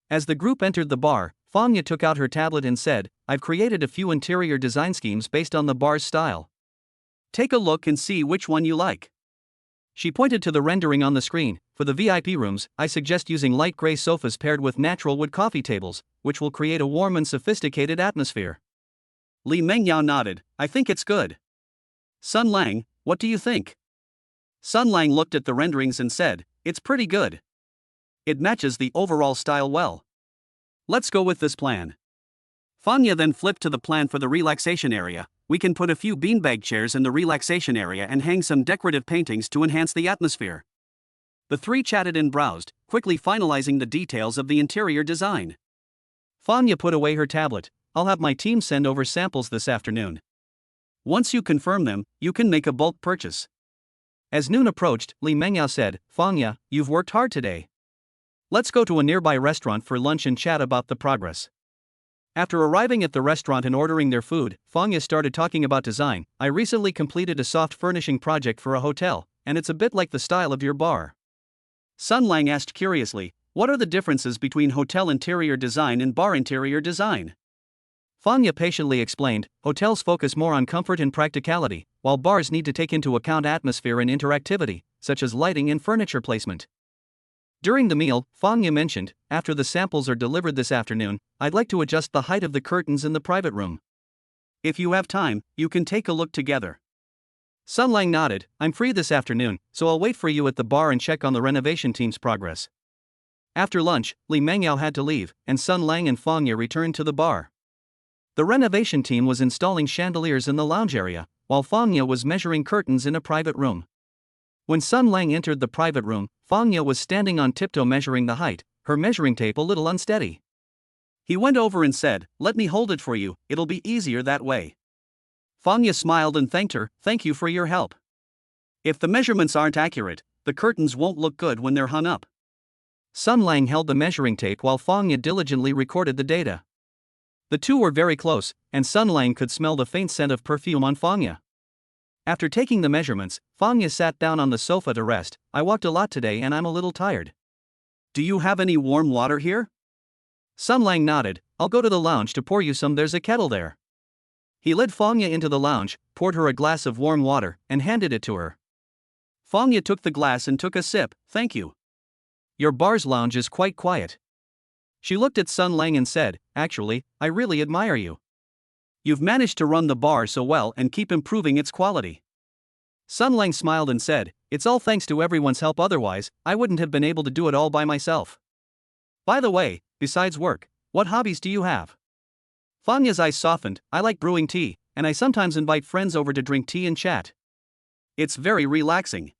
As the group entered the bar, Fanya took out her tablet and said, I've created a few interior design schemes based on the bar's style. Take a look and see which one you like. She pointed to the rendering on the screen. For the VIP rooms, I suggest using light gray sofas paired with natural wood coffee tables, which will create a warm and sophisticated atmosphere. Li Mengyao nodded. I think it's good. Sun Lang, what do you think? Sun Lang looked at the renderings and said, it's pretty good. It matches the overall style well. Let's go with this plan. Fanya then flipped to the plan for the relaxation area. We can put a few beanbag chairs in the relaxation area and hang some decorative paintings to enhance the atmosphere. The three chatted and browsed, quickly finalizing the details of the interior design. Fanya put away her tablet. I'll have my team send over samples this afternoon. Once you confirm them, you can make a bulk purchase. As noon approached, Li Mengyao said, Fanya, you've worked hard today. Let's go to a nearby restaurant for lunch and chat about the progress. After arriving at the restaurant and ordering their food, Fanya started talking about design. I recently completed a soft furnishing project for a hotel, and it's a bit like the style of your bar. Sun Lang asked curiously, what are the differences between hotel interior design and bar interior design? Fanya patiently explained, hotels focus more on comfort and practicality, while bars need to take into account atmosphere and interactivity, such as lighting and furniture placement. During the meal, Fanya mentioned, after the samples are delivered this afternoon, I'd like to adjust the height of the curtains in the private room. If you have time, you can take a look together. Sun Lang nodded, I'm free this afternoon, so I'll wait for you at the bar and check on the renovation team's progress. After lunch, Li Mengyao had to leave, and Sun Lang and Fanya returned to the bar. The renovation team was installing chandeliers in the lounge area, while Fanya was measuring curtains in a private room. When Sun Lang entered the private room, Fanya was standing on tiptoe measuring the height, her measuring tape a little unsteady. He went over and said, let me hold it for you, it'll be easier that way. Fanya smiled and thanked her, thank you for your help. If the measurements aren't accurate, the curtains won't look good when they're hung up. Sun Lang held the measuring tape while Fanya diligently recorded the data. The two were very close, and Sun Lang could smell the faint scent of perfume on Fanya. After taking the measurements, Fanya sat down on the sofa to rest. I walked a lot today and I'm a little tired. Do you have any warm water here? Sun Lang nodded, I'll go to the lounge to pour you some, there's a kettle there. He led Fanya into the lounge, poured her a glass of warm water, and handed it to her. Fanya took the glass and took a sip, thank you. Your bar's lounge is quite quiet. She looked at Sun Lang and said, actually, I really admire you. You've managed to run the bar so well and keep improving its quality. Sun Lang smiled and said, it's all thanks to everyone's help, otherwise, I wouldn't have been able to do it all by myself. By the way, besides work, what hobbies do you have? Fanya's eyes softened, I like brewing tea, and I sometimes invite friends over to drink tea and chat. It's very relaxing.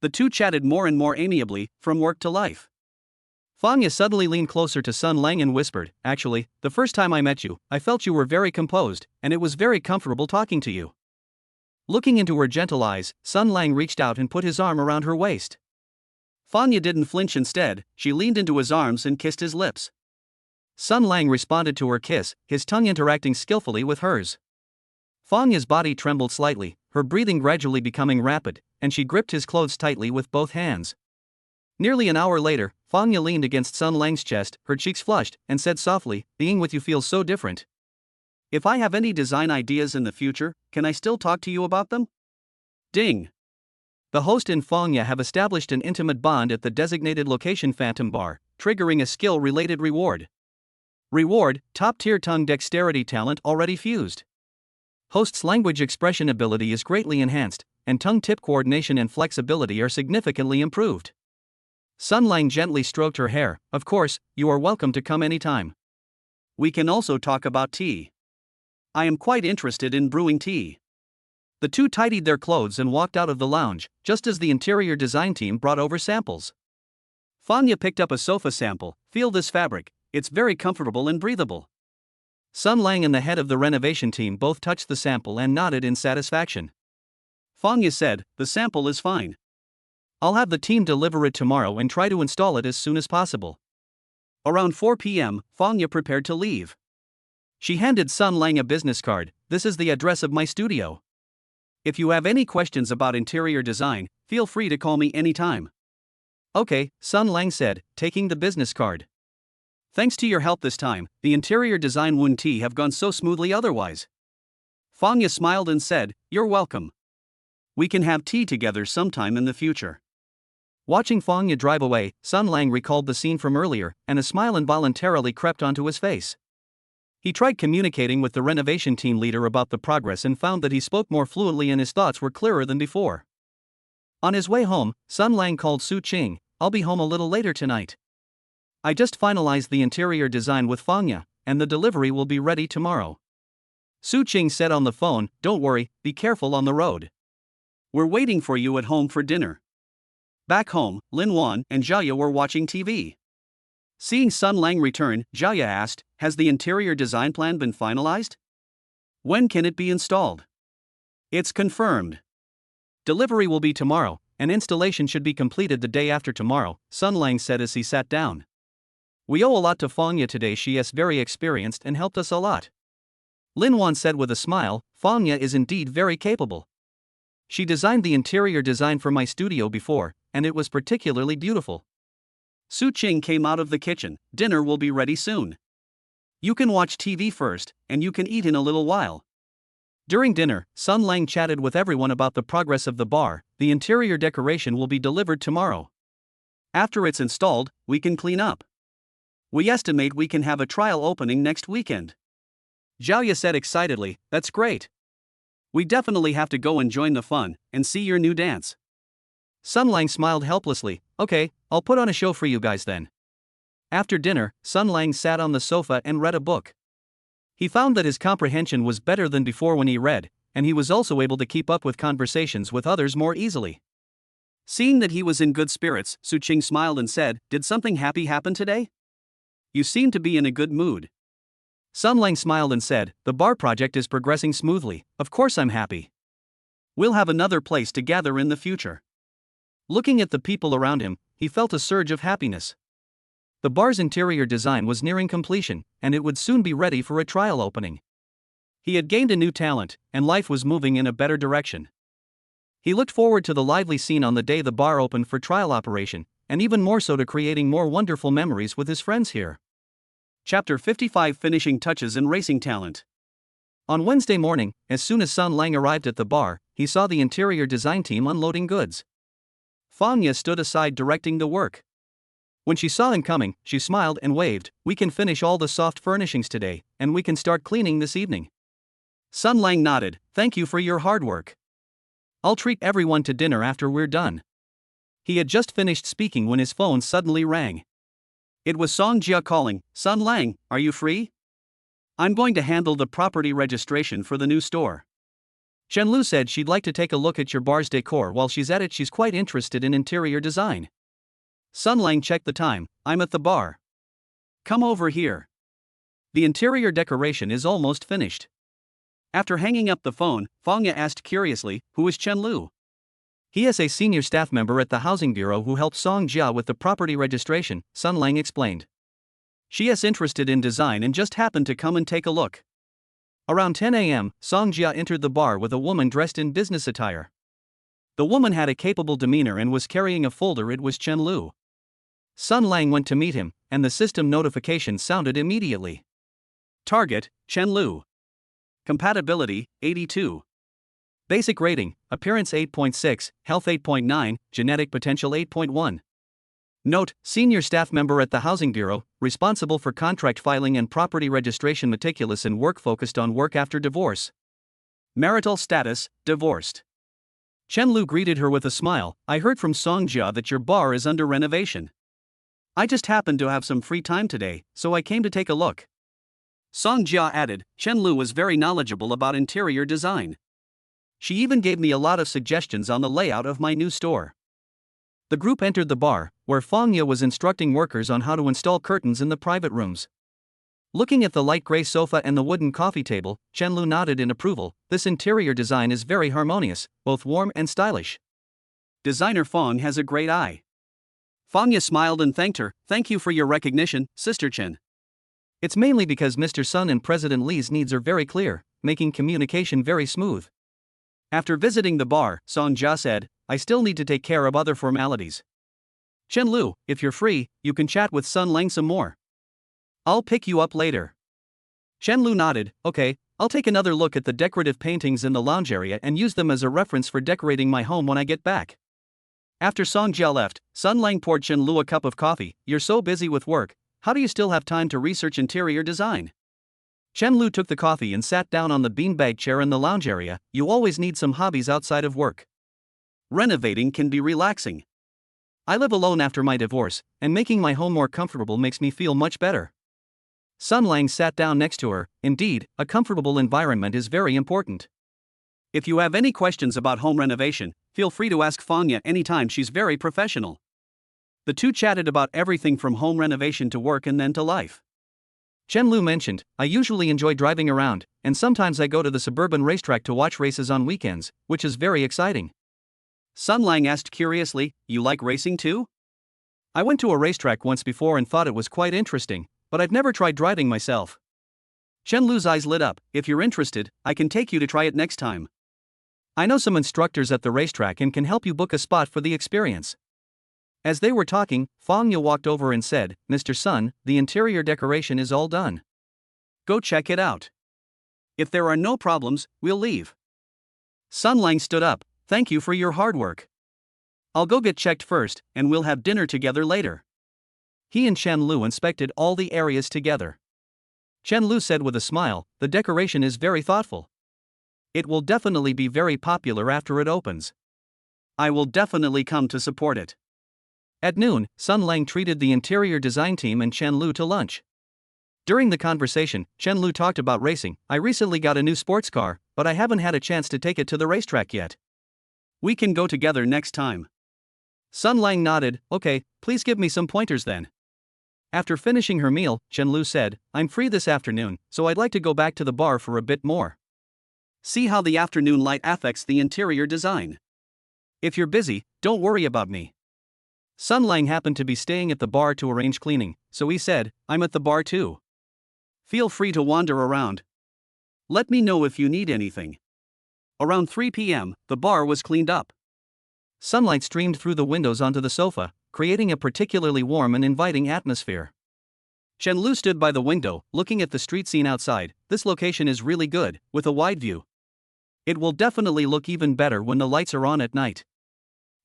The two chatted more and more amiably, from work to life. Fanya suddenly leaned closer to Sun Lang and whispered, actually, the first time I met you, I felt you were very composed, and it was very comfortable talking to you. Looking into her gentle eyes, Sun Lang reached out and put his arm around her waist. Fanya didn't flinch, instead, she leaned into his arms and kissed his lips. Sun Lang responded to her kiss, his tongue interacting skillfully with hers. Fanya's body trembled slightly, her breathing gradually becoming rapid, and she gripped his clothes tightly with both hands. Nearly an hour later, Fanya leaned against Sun Lang's chest, her cheeks flushed, and said softly, being with you feels so different. If I have any design ideas in the future, can I still talk to you about them? Ding. The host and Fanya have established an intimate bond at the designated location Phantom Bar, triggering a skill-related reward. Reward, top-tier tongue dexterity talent already fused. Host's language expression ability is greatly enhanced, and tongue tip coordination and flexibility are significantly improved. Sun Lang gently stroked her hair, of course, you are welcome to come anytime. We can also talk about tea. I am quite interested in brewing tea. The two tidied their clothes and walked out of the lounge, just as the interior design team brought over samples. Fanya picked up a sofa sample, feel this fabric, it's very comfortable and breathable. Sun Lang and the head of the renovation team both touched the sample and nodded in satisfaction. Fangya said, the sample is fine. I'll have the team deliver it tomorrow and try to install it as soon as possible. Around 4 p.m., Fangya prepared to leave. She handed Sun Lang a business card. This is the address of my studio. If you have any questions about interior design, feel free to call me anytime. Okay, Sun Lang said, taking the business card. Thanks to your help this time, the interior design wouldn't have gone so smoothly otherwise. Fangya smiled and said, you're welcome. We can have tea together sometime in the future. Watching Fangya drive away, Sun Lang recalled the scene from earlier, and a smile involuntarily crept onto his face. He tried communicating with the renovation team leader about the progress and found that he spoke more fluently and his thoughts were clearer than before. On his way home, Sun Lang called Su Qing. I'll be home a little later tonight. I just finalized the interior design with Fangya, and the delivery will be ready tomorrow. Su Qing said on the phone, don't worry, be careful on the road. We're waiting for you at home for dinner. Back home, Lin Wan and Jiaya were watching TV. Seeing Sun Lang return, Jiaya asked, has the interior design plan been finalized? When can it be installed? It's confirmed. Delivery will be tomorrow, and installation should be completed the day after tomorrow, Sun Lang said as he sat down. We owe a lot to Fangya today. She is very experienced and helped us a lot. Lin Wan said with a smile, Fangya is indeed very capable. She designed the interior design for my studio before, and it was particularly beautiful. Su Qing came out of the kitchen. Dinner will be ready soon. You can watch TV first, and you can eat in a little while. During dinner, Sun Lang chatted with everyone about the progress of the bar. The interior decoration will be delivered tomorrow. After it's installed, we can clean up. We estimate we can have a trial opening next weekend. Jiaya said excitedly, that's great. We definitely have to go and join the fun, and see your new dance. Sun Lang smiled helplessly, okay, I'll put on a show for you guys then. After dinner, Sun Lang sat on the sofa and read a book. He found that his comprehension was better than before when he read, and he was also able to keep up with conversations with others more easily. Seeing that he was in good spirits, Su Qing smiled and said, did something happy happen today? You seem to be in a good mood. Sun Lang smiled and said, the bar project is progressing smoothly, of course I'm happy. We'll have another place to gather in the future. Looking at the people around him, he felt a surge of happiness. The bar's interior design was nearing completion, and it would soon be ready for a trial opening. He had gained a new talent, and life was moving in a better direction. He looked forward to the lively scene on the day the bar opened for trial operation, and even more so to creating more wonderful memories with his friends here. Chapter 55 Finishing Touches in Racing Talent. On Wednesday morning, as soon as Sun Lang arrived at the bar, he saw the interior design team unloading goods. Fangya stood aside directing the work. When she saw him coming, she smiled and waved, we can finish all the soft furnishings today, and we can start cleaning this evening. Sun Lang nodded, thank you for your hard work. I'll treat everyone to dinner after we're done. He had just finished speaking when his phone suddenly rang. It was Song Jia calling. Sun Lang, are you free? I'm going to handle the property registration for the new store. Chen Lu said she'd like to take a look at your bar's decor. While she's at it, she's quite interested in interior design. Sun Lang checked the time, I'm at the bar. Come over here. The interior decoration is almost finished. After hanging up the phone, Fangya asked curiously, who is Chen Lu? He is a senior staff member at the Housing Bureau who helped Song Jia with the property registration, Sun Lang explained. She is interested in design and just happened to come and take a look. Around 10 a.m., Song Jia entered the bar with a woman dressed in business attire. The woman had a capable demeanor and was carrying a folder. It was Chen Lu. Sun Lang went to meet him, and the system notification sounded immediately. Target, Chen Lu. Compatibility, 82. Basic rating, appearance 8.6, health 8.9, genetic potential 8.1. Note, senior staff member at the Housing Bureau, responsible for contract filing and property registration, meticulous and work focused on work after divorce. Marital status, divorced. Chen Lu greeted her with a smile, I heard from Song Jia that your bar is under renovation. I just happened to have some free time today, so I came to take a look. Song Jia added, Chen Lu was very knowledgeable about interior design. She even gave me a lot of suggestions on the layout of my new store. The group entered the bar, where Fangya was instructing workers on how to install curtains in the private rooms. Looking at the light gray sofa and the wooden coffee table, Chenlu nodded in approval. This interior design is very harmonious, both warm and stylish. Designer Fong has a great eye. Fangya smiled and thanked her. Thank you for your recognition, Sister Chen. It's mainly because Mr. Sun and President Li's needs are very clear, making communication very smooth. After visiting the bar, Song Jia said, I still need to take care of other formalities. Chenlu, if you're free, you can chat with Sun Lang some more. I'll pick you up later. Chenlu nodded. Okay, I'll take another look at the decorative paintings in the lounge area and use them as a reference for decorating my home when I get back. After Song Jia left, Sun Lang poured Chenlu a cup of coffee. You're so busy with work, how do you still have time to research interior design? Chenlu took the coffee and sat down on the beanbag chair in the lounge area. You always need some hobbies outside of work. Renovating can be relaxing. I live alone after my divorce, and making my home more comfortable makes me feel much better. Sun Lang sat down next to her. Indeed, a comfortable environment is very important. If you have any questions about home renovation, feel free to ask Fangya anytime, she's very professional. The two chatted about everything from home renovation to work and then to life. Chenlu mentioned, I usually enjoy driving around, and sometimes I go to the suburban racetrack to watch races on weekends, which is very exciting. Sun Lang asked curiously, you like racing too? I went to a racetrack once before and thought it was quite interesting, but I've never tried driving myself. Chenlu's eyes lit up. If you're interested, I can take you to try it next time. I know some instructors at the racetrack and can help you book a spot for the experience. As they were talking, Fangya walked over and said, Mr. Sun, the interior decoration is all done. Go check it out. If there are no problems, we'll leave. Sun Lang stood up. Thank you for your hard work. I'll go get checked first, and we'll have dinner together later. He and Chenlu inspected all the areas together. Chenlu said with a smile, the decoration is very thoughtful. It will definitely be very popular after it opens. I will definitely come to support it. At noon, Sun Lang treated the interior design team and Chenlu to lunch. During the conversation, Chenlu talked about racing. I recently got a new sports car, but I haven't had a chance to take it to the racetrack yet. We can go together next time. Sun Lang nodded. Okay, please give me some pointers then. After finishing her meal, Chenlu said, I'm free this afternoon, so I'd like to go back to the bar for a bit more. See how the afternoon light affects the interior design. If you're busy, don't worry about me. Sun Lang happened to be staying at the bar to arrange cleaning, so he said, I'm at the bar too. Feel free to wander around. Let me know if you need anything. Around 3 p.m., the bar was cleaned up. Sunlight streamed through the windows onto the sofa, creating a particularly warm and inviting atmosphere. Chenlu stood by the window, looking at the street scene outside. This location is really good, with a wide view. It will definitely look even better when the lights are on at night.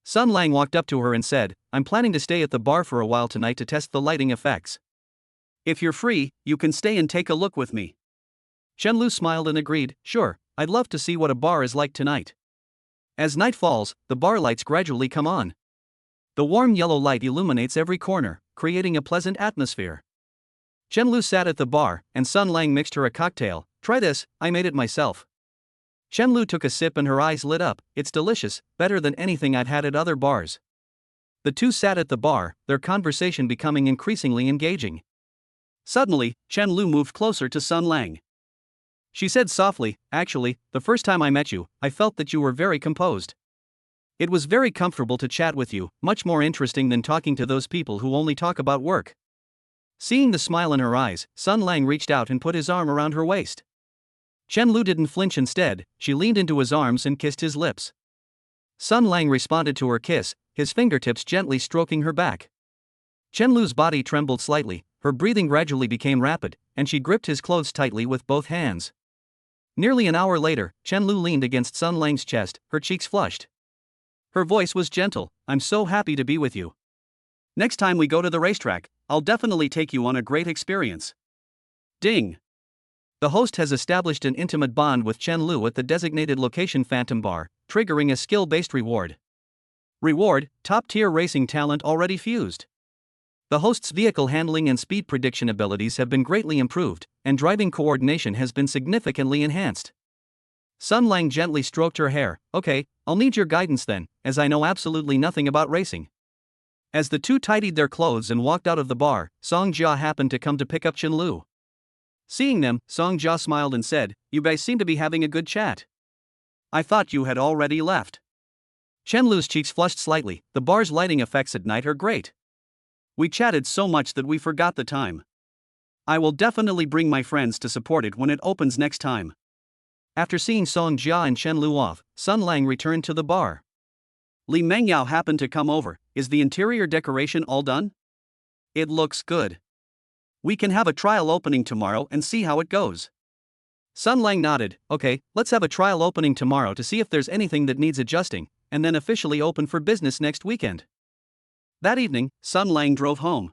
Sun Lang walked up to her and said, I'm planning to stay at the bar for a while tonight to test the lighting effects. If you're free, you can stay and take a look with me. Chenlu smiled and agreed, sure, I'd love to see what a bar is like tonight. As night falls, the bar lights gradually come on. The warm yellow light illuminates every corner, creating a pleasant atmosphere. Chenlu sat at the bar, and Sun Lang mixed her a cocktail. Try this, I made it myself. Chenlu took a sip and her eyes lit up. It's delicious, better than anything I'd had at other bars. The two sat at the bar, their conversation becoming increasingly engaging. Suddenly, Chenlu moved closer to Sun Lang. She said softly, actually, the first time I met you, I felt that you were very composed. It was very comfortable to chat with you, much more interesting than talking to those people who only talk about work. Seeing the smile in her eyes, Sun Lang reached out and put his arm around her waist. Chenlu didn't flinch. Instead, she leaned into his arms and kissed his lips. Sun Lang responded to her kiss, his fingertips gently stroking her back. Chenlu's body trembled slightly, her breathing gradually became rapid, and she gripped his clothes tightly with both hands. Nearly an hour later, Chenlu leaned against Sun Lang's chest, her cheeks flushed. Her voice was gentle, I'm so happy to be with you. Next time we go to the racetrack, I'll definitely take you on a great experience. Ding! The host has established an intimate bond with Chenlu at the designated location Phantom Bar, triggering a skill-based reward. Reward, top-tier racing talent already fused. The host's vehicle handling and speed prediction abilities have been greatly improved, and driving coordination has been significantly enhanced. Sun Lang gently stroked her hair. Okay, I'll need your guidance then, as I know absolutely nothing about racing. As the two tidied their clothes and walked out of the bar, Song Jia happened to come to pick up Chenlu. Seeing them, Song Jia smiled and said, "You guys seem to be having a good chat. I thought you had already left." Chen Lu's cheeks flushed slightly. The bar's lighting effects at night are great. We chatted so much that we forgot the time. I will definitely bring my friends to support it when it opens next time. After seeing Song Jia and Chen Lu off, Sun Lang returned to the bar. Li Mengyao happened to come over. Is the interior decoration all done? It looks good. We can have a trial opening tomorrow and see how it goes. Sun Lang nodded. Okay, let's have a trial opening tomorrow to see if there's anything that needs adjusting, and then officially open for business next weekend. That evening, Sun Lang drove home.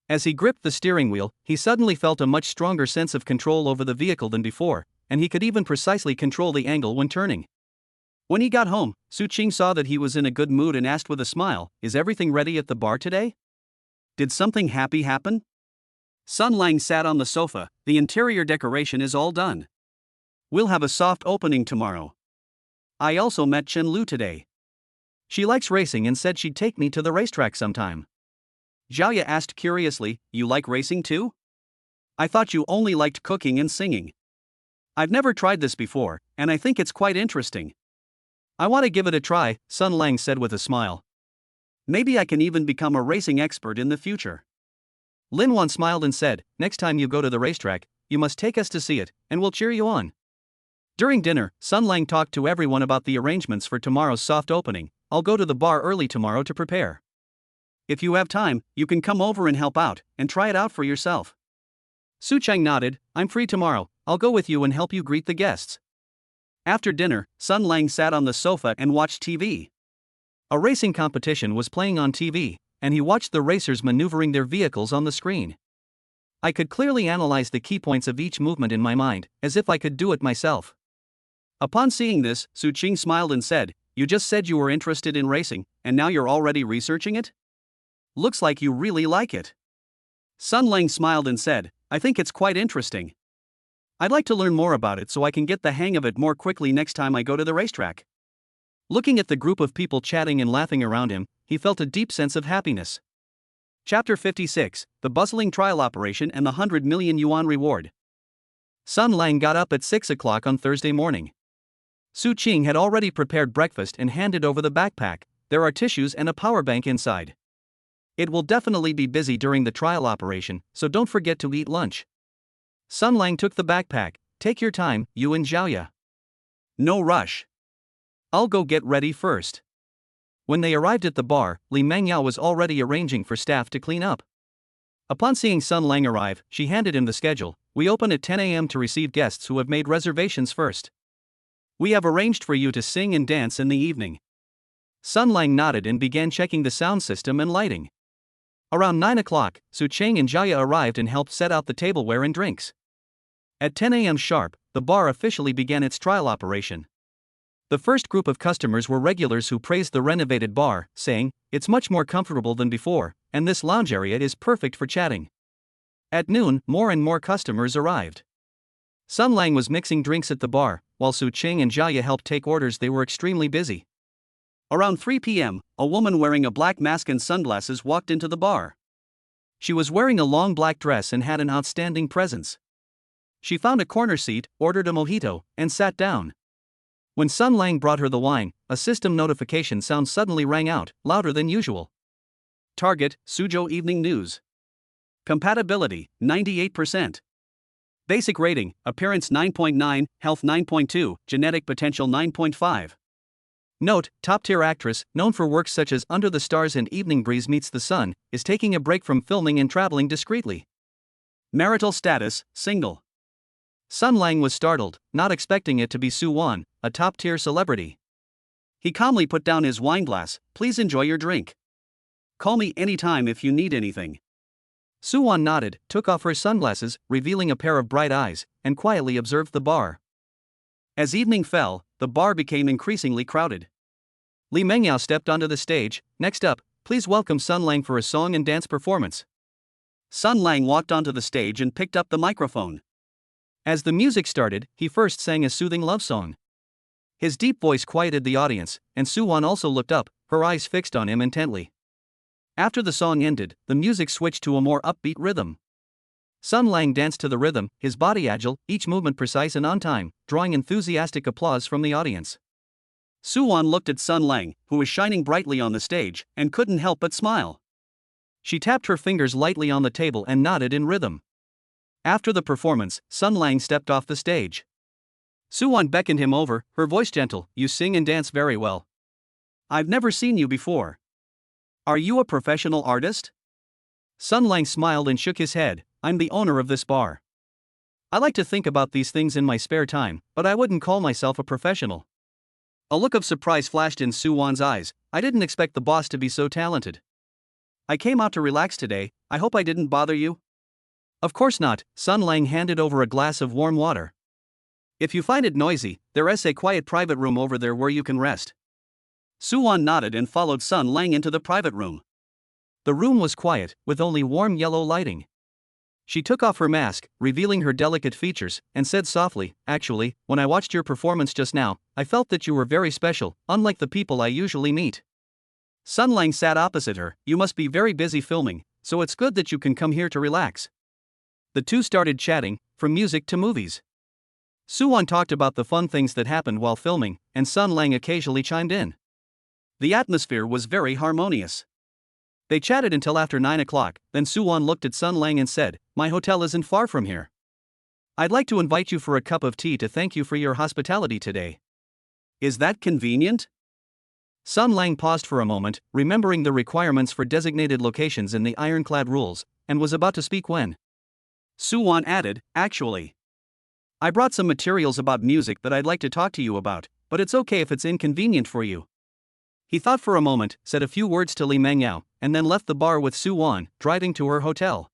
As he gripped the steering wheel, he suddenly felt a much stronger sense of control over the vehicle than before, and he could even precisely control the angle when turning. When he got home, Su Qing saw that he was in a good mood and asked with a smile, "Is everything ready at the bar today? Did something happy happen?" Sun Lang sat on the sofa. "The interior decoration is all done. We'll have a soft opening tomorrow. I also met Chen Lu today. She likes racing and said she'd take me to the racetrack sometime." Zhao asked curiously, "You like racing too? I thought you only liked cooking and singing." "I've never tried this before, and I think it's quite interesting." "I want to give it a try," Sun Lang said with a smile. "Maybe I can even become a racing expert in the future." Lin Wan smiled and said, "Next time you go to the racetrack, you must take us to see it, and we'll cheer you on." During dinner, Sun Lang talked to everyone about the arrangements for tomorrow's soft opening. "I'll go to the bar early tomorrow to prepare. If you have time, you can come over and help out, and try it out for yourself." Su Chang nodded. "I'm free tomorrow, I'll go with you and help you greet the guests." After dinner, Sun Lang sat on the sofa and watched TV. A racing competition was playing on TV, and he watched the racers maneuvering their vehicles on the screen. I could clearly analyze the key points of each movement in my mind, as if I could do it myself. Upon seeing this, Su Qing smiled and said, "You just said you were interested in racing, and now you're already researching it? Looks like you really like it." Sun Lang smiled and said, "I think it's quite interesting. I'd like to learn more about it so I can get the hang of it more quickly next time I go to the racetrack." Looking at the group of people chatting and laughing around him, he felt a deep sense of happiness. Chapter 56, The Bustling Trial Operation and the 100 million yuan Reward. Sun Lang got up at 6 o'clock on Thursday morning. Su Qing had already prepared breakfast and handed over the backpack. There are tissues and a power bank inside. It will definitely be busy during the trial operation, so don't forget to eat lunch. Sun Lang took the backpack. "Take your time, you and Zhaoya. No rush. I'll go get ready first." When they arrived at the bar, Li Mengyao was already arranging for staff to clean up. Upon seeing Sun Lang arrive, she handed him the schedule. "We open at 10 a.m. to receive guests who have made reservations first. We have arranged for you to sing and dance in the evening." Sun Lang nodded and began checking the sound system and lighting. Around 9 o'clock, Su Cheng and Zhaya arrived and helped set out the tableware and drinks. At 10 a.m. sharp, the bar officially began its trial operation. The first group of customers were regulars who praised the renovated bar, saying, "It's much more comfortable than before, and this lounge area is perfect for chatting." At noon, more and more customers arrived. Sun Lang was mixing drinks at the bar, while Su Cheng and Zhaya helped take orders. They were extremely busy. Around 3 p.m., a woman wearing a black mask and sunglasses walked into the bar. She was wearing a long black dress and had an outstanding presence. She found a corner seat, ordered a mojito, and sat down. When Sun Lang brought her the wine, a system notification sound suddenly rang out, louder than usual. Target, Suzhou Evening News. Compatibility, 98%. Basic rating, Appearance 9.9, Health 9.2, Genetic Potential 9.5. Note, top-tier actress, known for works such as Under the Stars and Evening Breeze Meets the Sun, is taking a break from filming and traveling discreetly. Marital status, single. Sun Lang was startled, not expecting it to be Su Wan, a top-tier celebrity. He calmly put down his wine glass. "Please enjoy your drink. Call me anytime if you need anything." Su Wan nodded, took off her sunglasses, revealing a pair of bright eyes, and quietly observed the bar. As evening fell, the bar became increasingly crowded. Li Mengyao stepped onto the stage. "Next up, please welcome Sun Lang for a song and dance performance." Sun Lang walked onto the stage and picked up the microphone. As the music started, he first sang a soothing love song. His deep voice quieted the audience, and Su Wan also looked up, her eyes fixed on him intently. After the song ended, the music switched to a more upbeat rhythm. Sun Lang danced to the rhythm, his body agile, each movement precise and on time, drawing enthusiastic applause from the audience. Suwon looked at Sun Lang, who was shining brightly on the stage, and couldn't help but smile. She tapped her fingers lightly on the table and nodded in rhythm. After the performance, Sun Lang stepped off the stage. Suwon beckoned him over, her voice gentle. You sing and dance very well. I've never seen you before. Are you a professional artist? Sun Lang smiled and shook his head. I'm the owner of this bar. I like to think about these things in my spare time, but I wouldn't call myself a professional. A look of surprise flashed in Suwon's eyes. I didn't expect the boss to be so talented. I came out to relax today. I hope I didn't bother you. Of course not. Sun Lang handed over a glass of warm water. If you find it noisy, there is a quiet private room over there where you can rest. Suwon nodded and followed Sun Lang into the private room. The room was quiet, with only warm yellow lighting. She took off her mask, revealing her delicate features, and said softly, Actually, when I watched your performance just now, I felt that you were very special, unlike the people I usually meet. Sun Lang sat opposite her. You must be very busy filming, so it's good that you can come here to relax. The two started chatting, from music to movies. Suwon talked about the fun things that happened while filming, and Sun Lang occasionally chimed in. The atmosphere was very harmonious. They chatted until after 9 o'clock, then Suwon looked at Sun Lang and said, My hotel isn't far from here. I'd like to invite you for a cup of tea to thank you for your hospitality today. Is that convenient? Sun Lang paused for a moment, remembering the requirements for designated locations in the ironclad rules, and was about to speak when Suwon added, Actually, I brought some materials about music that I'd like to talk to you about, but it's okay if it's inconvenient for you. He thought for a moment, said a few words to Li Mengyao, and then left the bar with Suwon, driving to her hotel.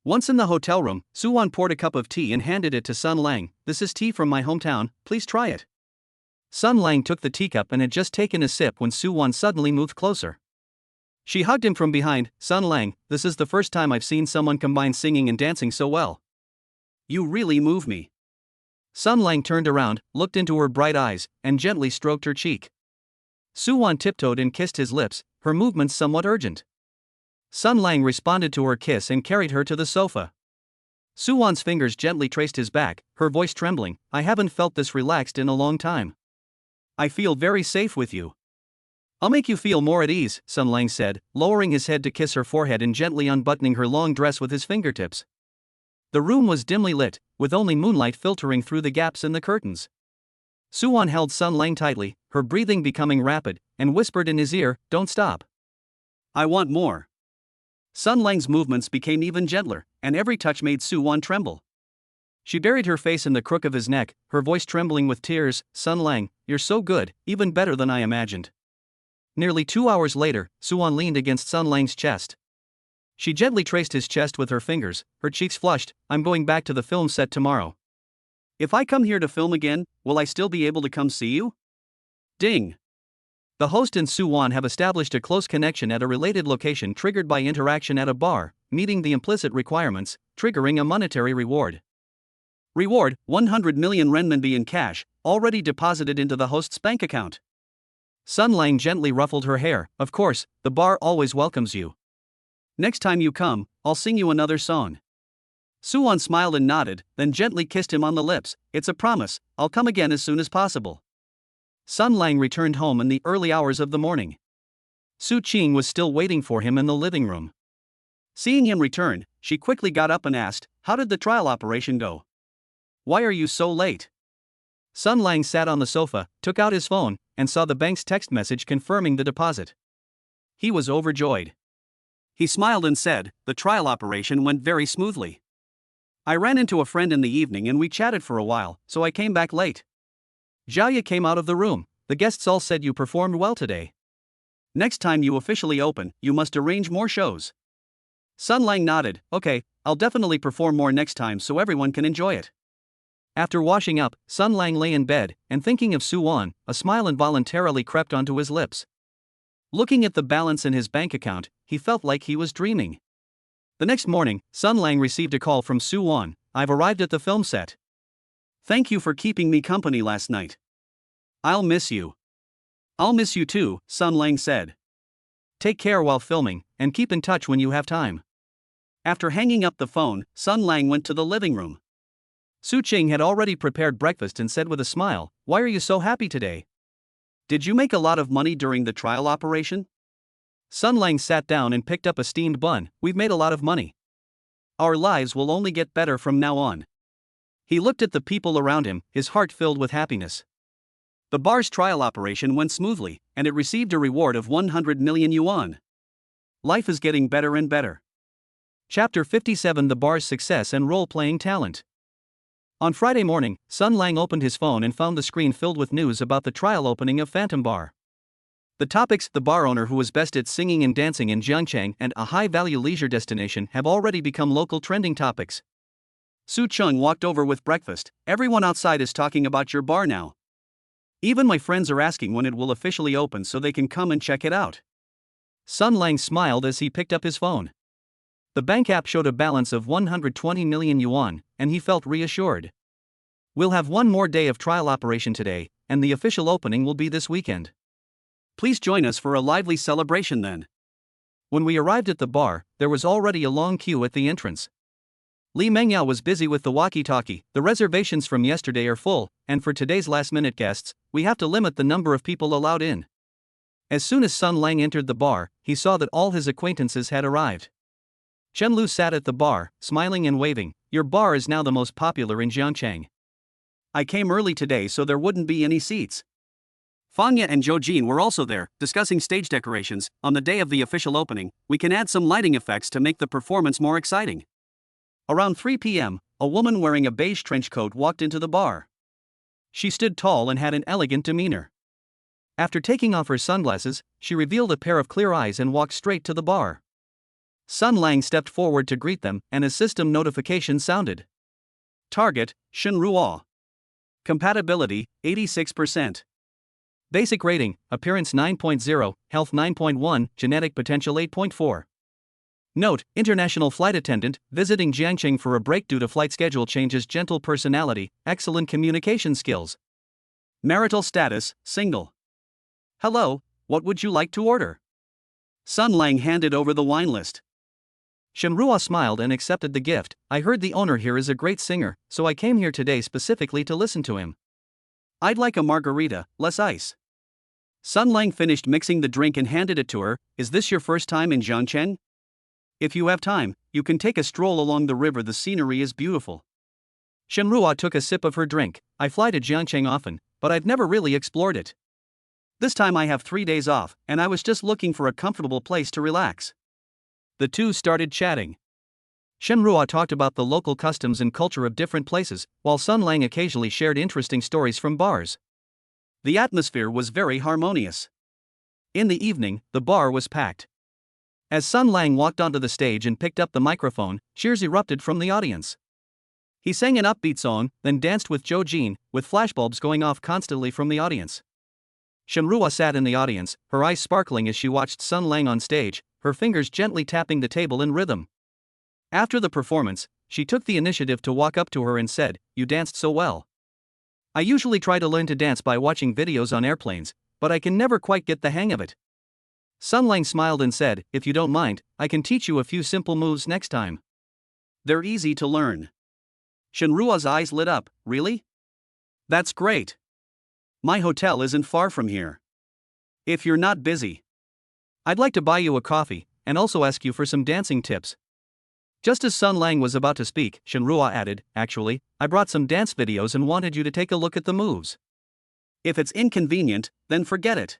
Once in the hotel room, Suwon poured a cup of tea and handed it to Sun Lang. This is tea from my hometown, please try it. Sun Lang took the teacup and had just taken a sip when Suwon suddenly moved closer. She hugged him from behind. Sun Lang, this is the first time I've seen someone combine singing and dancing so well. You really move me. Sun Lang turned around, looked into her bright eyes, and gently stroked her cheek. Suwon tiptoed and kissed his lips, her movements somewhat urgent. Sun Lang responded to her kiss and carried her to the sofa. Suwon's fingers gently traced his back, her voice trembling. I haven't felt this relaxed in a long time. I feel very safe with you. I'll make you feel more at ease, Sun Lang said, lowering his head to kiss her forehead and gently unbuttoning her long dress with his fingertips. The room was dimly lit, with only moonlight filtering through the gaps in the curtains. Suwon held Sun Lang tightly, her breathing becoming rapid, and whispered in his ear, Don't stop. I want more. Sun Lang's movements became even gentler, and every touch made Suwon tremble. She buried her face in the crook of his neck, her voice trembling with tears. Sun Lang, you're so good, even better than I imagined. Nearly 2 hours later, Suwon leaned against Sun Lang's chest. She gently traced his chest with her fingers, her cheeks flushed. I'm going back to the film set tomorrow. If I come here to film again, will I still be able to come see you? Ding. The host and Suwon have established a close connection at a related location triggered by interaction at a bar, meeting the implicit requirements, triggering a monetary reward. Reward, 100 million renminbi in cash, already deposited into the host's bank account. Sun Lang gently ruffled her hair. Of course, the bar always welcomes you. Next time you come, I'll sing you another song. Suwon smiled and nodded, then gently kissed him on the lips. It's a promise, I'll come again as soon as possible. Sun Lang returned home in the early hours of the morning. Su Qing was still waiting for him in the living room. Seeing him return, she quickly got up and asked, How did the trial operation go? Why are you so late? Sun Lang sat on the sofa, took out his phone, and saw the bank's text message confirming the deposit. He was overjoyed. He smiled and said, The trial operation went very smoothly. I ran into a friend in the evening and we chatted for a while, so I came back late. Jiaye came out of the room. The guests all said you performed well today. Next time you officially open, you must arrange more shows. Sun Lang nodded. Okay, I'll definitely perform more next time so everyone can enjoy it. After washing up, Sun Lang lay in bed, and thinking of Suwon, a smile involuntarily crept onto his lips. Looking at the balance in his bank account, he felt like he was dreaming. The next morning, Sun Lang received a call from Suwon. I've arrived at the film set. Thank you for keeping me company last night. I'll miss you. I'll miss you too, Sun Lang said. Take care while filming, and keep in touch when you have time. After hanging up the phone, Sun Lang went to the living room. Su Qing had already prepared breakfast and said with a smile, "Why are you so happy today?" Did you make a lot of money during the trial operation? Sun Lang sat down and picked up a steamed bun. "We've made a lot of money. Our lives will only get better from now on." He looked at the people around him, his heart filled with happiness. The bar's trial operation went smoothly, and it received a reward of 100 million yuan. Life is getting better and better. Chapter 57: The bar's success and role-playing talent. On Friday morning, Sun Lang opened his phone and found the screen filled with news about the trial opening of Phantom Bar. The topics: the bar owner who was best at singing and dancing in Jiangcheng and a high-value leisure destination have already become local trending topics. Su Chung walked over with breakfast. "Everyone outside is talking about your bar now. Even my friends are asking when it will officially open so they can come and check it out." Sun Lang smiled as he picked up his phone. The bank app showed a balance of 120 million yuan, and he felt reassured. "We'll have one more day of trial operation today, and the official opening will be this weekend. Please join us for a lively celebration then." When we arrived at the bar, there was already a long queue at the entrance. Li Mengyao was busy with the walkie-talkie. "The reservations from yesterday are full, and for today's last-minute guests, we have to limit the number of people allowed in." As soon as Sun Lang entered the bar, he saw that all his acquaintances had arrived. Chen Lu sat at the bar, smiling and waving. "Your bar is now the most popular in Jiangcheng." "I came early today so there wouldn't be any seats." Fangya and Zhou Jin were also there, discussing stage decorations. "On the day of the official opening, we can add some lighting effects to make the performance more exciting." Around 3 p.m., a woman wearing a beige trench coat walked into the bar. She stood tall and had an elegant demeanor. After taking off her sunglasses, she revealed a pair of clear eyes and walked straight to the bar. Sun Lang stepped forward to greet them, and a system notification sounded. Target: Shen Ruo. Compatibility: 86%. Basic rating: Appearance 9.0, Health 9.1, Genetic Potential 8.4. Note: International flight attendant, visiting Jiangcheng for a break due to flight schedule changes. Gentle personality, excellent communication skills. Marital status: single. "Hello, what would you like to order?" Sun Lang handed over the wine list. Shen Ruo smiled and accepted the gift. "I heard the owner here is a great singer, so I came here today specifically to listen to him." "I'd like a margarita, less ice." Sun Lang finished mixing the drink and handed it to her. "Is this your first time in Jiangcheng? If you have time, you can take a stroll along the river. The scenery is beautiful." Shen Ruo took a sip of her drink. "I fly to Jiangcheng often, but I've never really explored it. This time I have 3 days off, and I was just looking for a comfortable place to relax." The two started chatting. Shen Ruo talked about the local customs and culture of different places, while Sun Lang occasionally shared interesting stories from bars. The atmosphere was very harmonious. In the evening, the bar was packed. As Sun Lang walked onto the stage and picked up the microphone, cheers erupted from the audience. He sang an upbeat song, then danced with Zhou Jin, with flashbulbs going off constantly from the audience. Shen Ruo sat in the audience, her eyes sparkling as she watched Sun Lang on stage, her fingers gently tapping the table in rhythm. After the performance, she took the initiative to walk up to her and said, "You danced so well. I usually try to learn to dance by watching videos on airplanes, but I can never quite get the hang of it." Sun Lang smiled and said, "If you don't mind, I can teach you a few simple moves next time. They're easy to learn." Shen Ruo's eyes lit up. "Really? That's great. My hotel isn't far from here. If you're not busy, I'd like to buy you a coffee, and also ask you for some dancing tips." Just as Sun Lang was about to speak, Shen Ruo added, "Actually, I brought some dance videos and wanted you to take a look at the moves." "If it's inconvenient, then forget it."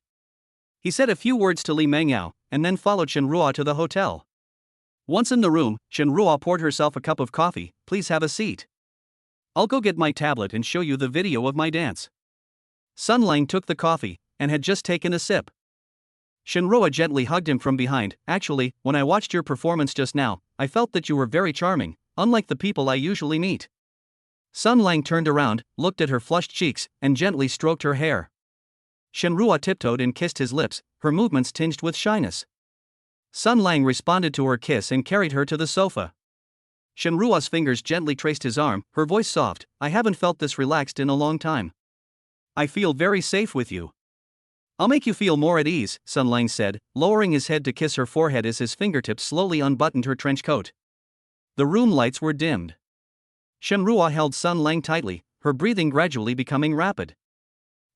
He said a few words to Li Mengyao, and then followed Shen Ruo to the hotel. Once in the room, Shen Ruo poured herself a cup of coffee. "Please have a seat. I'll go get my tablet and show you the video of my dance." Sun Lang took the coffee, and had just taken a sip. Shen Ruo gently hugged him from behind. "Actually, when I watched your performance just now, I felt that you were very charming, unlike the people I usually meet." Sun Lang turned around, looked at her flushed cheeks, and gently stroked her hair. Shen Ruo tiptoed and kissed his lips, her movements tinged with shyness. Sun Lang responded to her kiss and carried her to the sofa. Shen Ruo's fingers gently traced his arm, her voice soft. "I haven't felt this relaxed in a long time. I feel very safe with you." "I'll make you feel more at ease," Sun Lang said, lowering his head to kiss her forehead as his fingertips slowly unbuttoned her trench coat. The room lights were dimmed. Shenhua held Sun Lang tightly, her breathing gradually becoming rapid.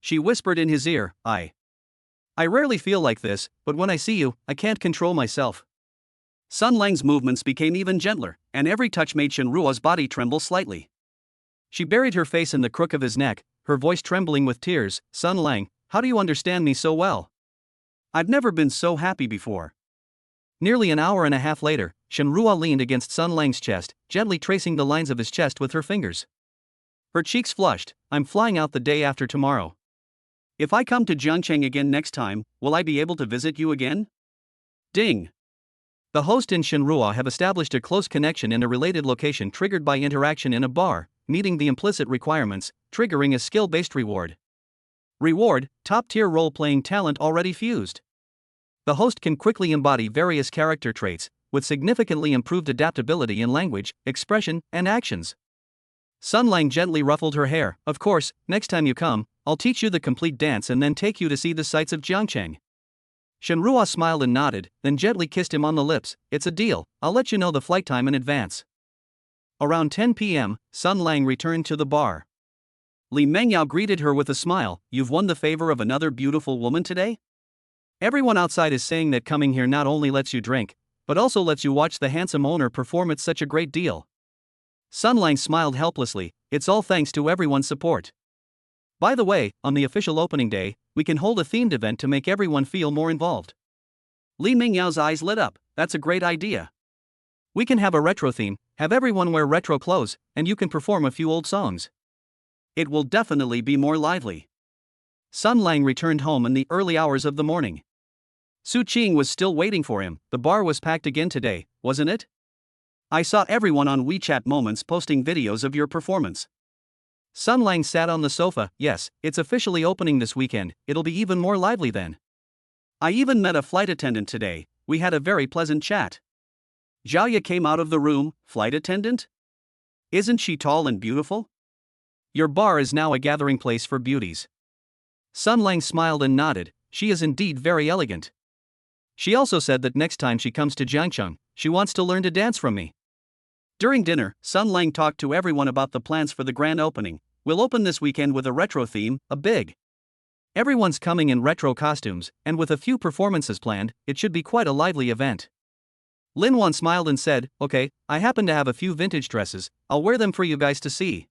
She whispered in his ear, I rarely feel like this, but when I see you, I can't control myself. Sun Lang's movements became even gentler, and every touch made Shenhua's body tremble slightly. She buried her face in the crook of his neck, her voice trembling with tears. Sun Lang, how do you understand me so well? I've never been so happy before. Nearly an hour and a half later, Shenhua leaned against Sun Lang's chest, gently tracing the lines of his chest with her fingers. Her cheeks flushed. I'm flying out the day after tomorrow. If I come to Jiangcheng again next time, will I be able to visit you again? Ding. The host and Shenhua have established a close connection in a related location triggered by interaction in a bar, meeting the implicit requirements, triggering a skill-based reward. Reward, top-tier role-playing talent already fused. The host can quickly embody various character traits, with significantly improved adaptability in language, expression, and actions. Sun Lang gently ruffled her hair. Of course, next time you come, I'll teach you the complete dance and then take you to see the sights of Jiangcheng. Shenhua smiled and nodded, then gently kissed him on the lips. It's a deal, I'll let you know the flight time in advance. Around 10 p.m., Sun Lang returned to the bar. Li Mengyao greeted her with a smile. You've won the favor of another beautiful woman today? Everyone outside is saying that coming here not only lets you drink, but also lets you watch the handsome owner perform. It's such a great deal. Sun Lang smiled helplessly. It's all thanks to everyone's support. By the way, on the official opening day, we can hold a themed event to make everyone feel more involved. Li Mingyao's eyes lit up. That's a great idea. We can have a retro theme, have everyone wear retro clothes, and you can perform a few old songs. It will definitely be more lively. Sun Lang returned home in the early hours of the morning. Su Qing was still waiting for him. The bar was packed again today, wasn't it? I saw everyone on WeChat Moments posting videos of your performance. Sun Lang sat on the sofa. Yes, it's officially opening this weekend, it'll be even more lively then. I even met a flight attendant today, we had a very pleasant chat. Zhaoya came out of the room. Flight attendant? Isn't she tall and beautiful? Your bar is now a gathering place for beauties. Sun Lang smiled and nodded. She is indeed very elegant. She also said that next time she comes to Jiangcheng, she wants to learn to dance from me. During dinner, Sun Lang talked to everyone about the plans for the grand opening. We'll open this weekend with a retro theme, a big. Everyone's coming in retro costumes, and with a few performances planned, it should be quite a lively event. Lin Wan smiled and said, Okay, I happen to have a few vintage dresses, I'll wear them for you guys to see.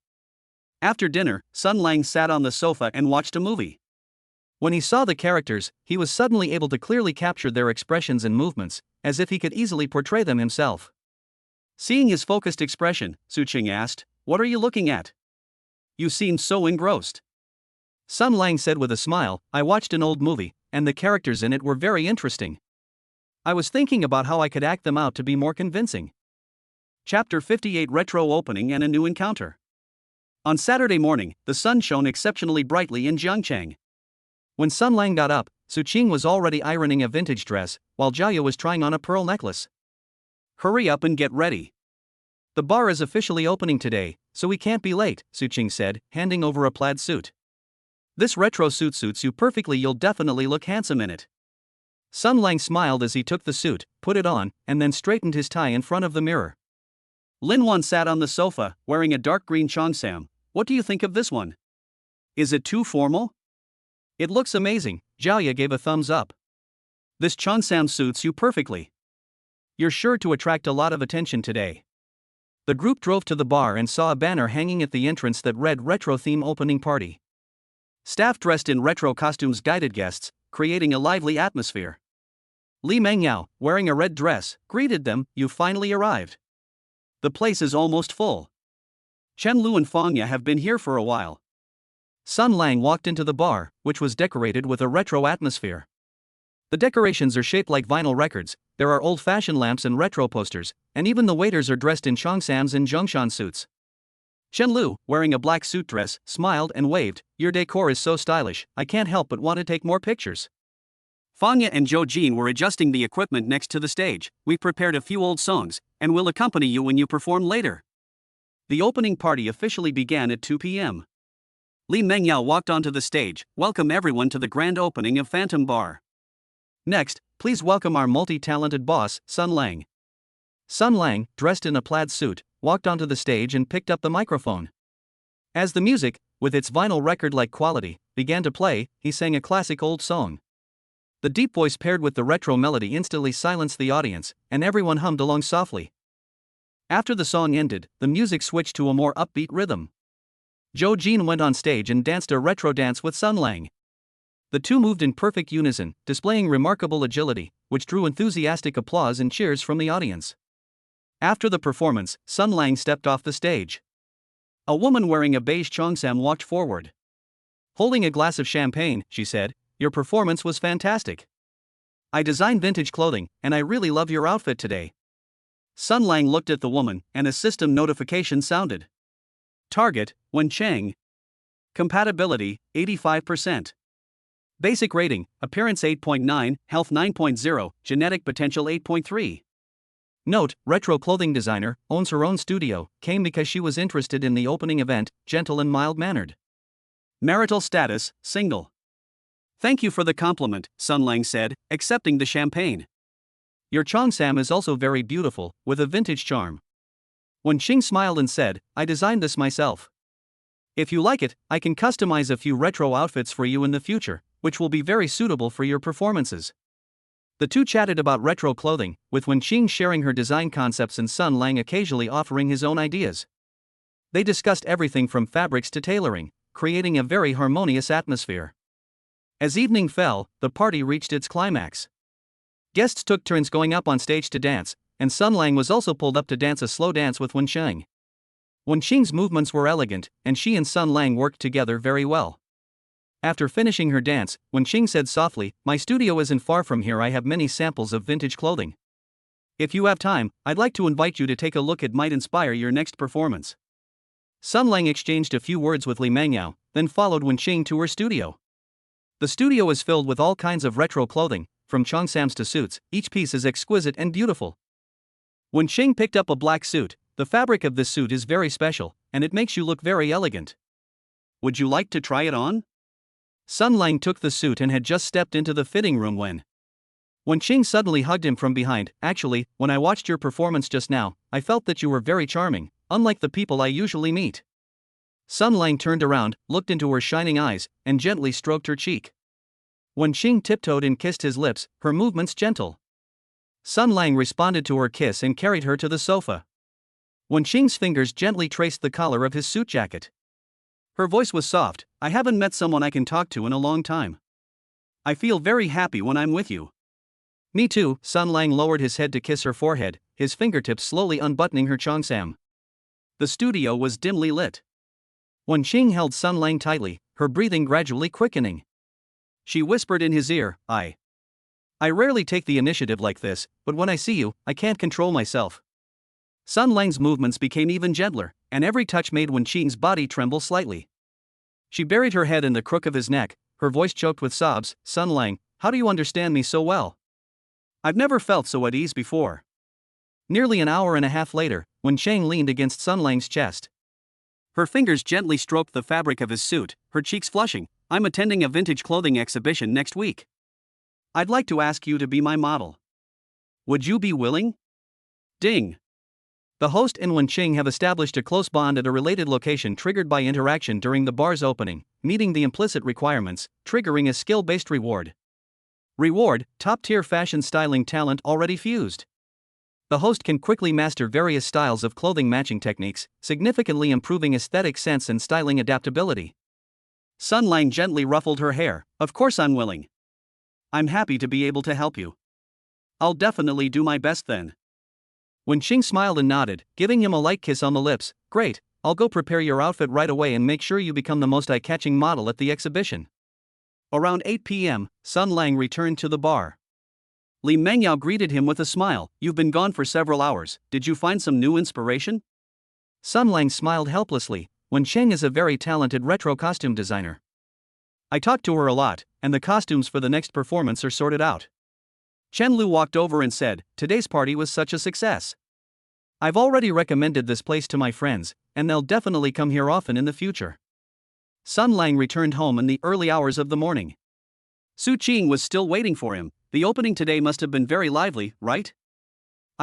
After dinner, Sun Lang sat on the sofa and watched a movie. When he saw the characters, he was suddenly able to clearly capture their expressions and movements, as if he could easily portray them himself. Seeing his focused expression, Su Qing asked, What are you looking at? You seem so engrossed. Sun Lang said with a smile, I watched an old movie, and the characters in it were very interesting. I was thinking about how I could act them out to be more convincing. Chapter 58 Retro Opening and a New Encounter. On Saturday morning, the sun shone exceptionally brightly in Jiangcheng. When Sun Lang got up, Su Qing was already ironing a vintage dress, while Zhaoya was trying on a pearl necklace. Hurry up and get ready. The bar is officially opening today, so we can't be late, Su Qing said, handing over a plaid suit. This retro suit suits you perfectly, you'll definitely look handsome in it. Sun Lang smiled as he took the suit, put it on, and then straightened his tie in front of the mirror. Lin Wan sat on the sofa, wearing a dark green cheongsam. What do you think of this one? Is it too formal? It looks amazing, Zhaoya gave a thumbs up. This cheongsam suits you perfectly. You're sure to attract a lot of attention today. The group drove to the bar and saw a banner hanging at the entrance that read Retro Theme Opening Party. Staff dressed in retro costumes guided guests, creating a lively atmosphere. Li Mengyao, wearing a red dress, greeted them. You finally arrived. The place is almost full. Chen Lu and Fangya have been here for a while. Sun Lang walked into the bar, which was decorated with a retro atmosphere. The decorations are shaped like vinyl records, there are old-fashioned lamps and retro posters, and even the waiters are dressed in cheongsams and zhongshan suits. Chen Lu, wearing a black suit dress, smiled and waved. Your decor is so stylish, I can't help but want to take more pictures. Fangya and Zhou Jin were adjusting the equipment next to the stage. We've prepared a few old songs, and will accompany you when you perform later. The opening party officially began at 2 p.m. Li Mengyao walked onto the stage. Welcome everyone to the grand opening of Phantom Bar. Next, please welcome our multi-talented boss, Sun Lang. Sun Lang, dressed in a plaid suit, walked onto the stage and picked up the microphone. As the music, with its vinyl record-like quality, began to play, he sang a classic old song. The deep voice paired with the retro melody instantly silenced the audience, and everyone hummed along softly. After the song ended, the music switched to a more upbeat rhythm. Jo Jin went on stage and danced a retro dance with Sun Lang. The two moved in perfect unison, displaying remarkable agility, which drew enthusiastic applause and cheers from the audience. After the performance, Sun Lang stepped off the stage. A woman wearing a beige cheongsam walked forward. Holding a glass of champagne, she said, "Your performance was fantastic. I design vintage clothing, and I really love your outfit today." Sun Lang looked at the woman, and a system notification sounded. Target, Wen Cheng. Compatibility, 85%. Basic rating, Appearance 8.9, Health 9.0, Genetic Potential 8.3. Note, retro clothing designer, owns her own studio, came because she was interested in the opening event, gentle and mild-mannered. Marital status, single. "Thank you for the compliment," Sun Lang said, accepting the champagne. "Your cheongsam is also very beautiful, with a vintage charm." Wen Qing smiled and said, "I designed this myself. If you like it, I can customize a few retro outfits for you in the future, which will be very suitable for your performances." The two chatted about retro clothing, with Wen Qing sharing her design concepts and Sun Lang occasionally offering his own ideas. They discussed everything from fabrics to tailoring, creating a very harmonious atmosphere. As evening fell, the party reached its climax. Guests took turns going up on stage to dance, and Sun Lang was also pulled up to dance a slow dance with Wen Qing. Wen Qing's movements were elegant, and she and Sun Lang worked together very well. After finishing her dance, Wen Qing said softly, "My studio isn't far from here. I have many samples of vintage clothing. If you have time, I'd like to invite you to take a look. It might inspire your next performance." Sun Lang exchanged a few words with Li Mengyao, then followed Wen Qing to her studio. The studio is filled with all kinds of retro clothing, from cheongsams to suits. Each piece is exquisite and beautiful. Wen Qing picked up a black suit. "The fabric of this suit is very special, and it makes you look very elegant. Would you like to try it on?" Sun Lang took the suit and had just stepped into the fitting room when Wen Qing suddenly hugged him from behind. "Actually, when I watched your performance just now, I felt that you were very charming, unlike the people I usually meet." Sun Lang turned around, looked into her shining eyes, and gently stroked her cheek. Wen Qing tiptoed and kissed his lips, her movements gentle. Sun Lang responded to her kiss and carried her to the sofa. Wen Qing's fingers gently traced the collar of his suit jacket. Her voice was soft. "I haven't met someone I can talk to in a long time. I feel very happy when I'm with you." "Me too." Sun Lang lowered his head to kiss her forehead, his fingertips slowly unbuttoning her cheongsam. The studio was dimly lit. Wen Qing held Sun Lang tightly, her breathing gradually quickening. She whispered in his ear, I rarely take the initiative like this, but when I see you, I can't control myself." Sun Lang's movements became even gentler, and every touch made Wen Qing's body tremble slightly. She buried her head in the crook of his neck, her voice choked with sobs. "Sun Lang, how do you understand me so well? I've never felt so at ease before." Nearly an hour and a half later, Wen Qing leaned against Sun Lang's chest. Her fingers gently stroked the fabric of his suit, her cheeks flushing. "I'm attending a vintage clothing exhibition next week. I'd like to ask you to be my model. Would you be willing?" Ding. The host and Wen Qing have established a close bond at a related location triggered by interaction during the bar's opening, meeting the implicit requirements, triggering a skill-based reward. Reward, top-tier fashion styling talent already fused. The host can quickly master various styles of clothing matching techniques, significantly improving aesthetic sense and styling adaptability. Sun Lang gently ruffled her hair. "Of course I'm willing. I'm happy to be able to help you. I'll definitely do my best then." Wen Qing smiled and nodded, giving him a light kiss on the lips. "Great, I'll go prepare your outfit right away and make sure you become the most eye-catching model at the exhibition." Around 8 p.m., Sun Lang returned to the bar. Li Mengyao greeted him with a smile. "You've been gone for several hours. Did you find some new inspiration?" Sun Lang smiled helplessly. Wen Qing is a very talented retro costume designer. I talked to her a lot, and the costumes for the next performance are sorted out. Chen Lu walked over and said, "Today's party was such a success. I've already recommended this place to my friends, and they'll definitely come here often in the future." Sun Lang returned home in the early hours of the morning. Su Qing was still waiting for him. "The opening today must have been very lively, right?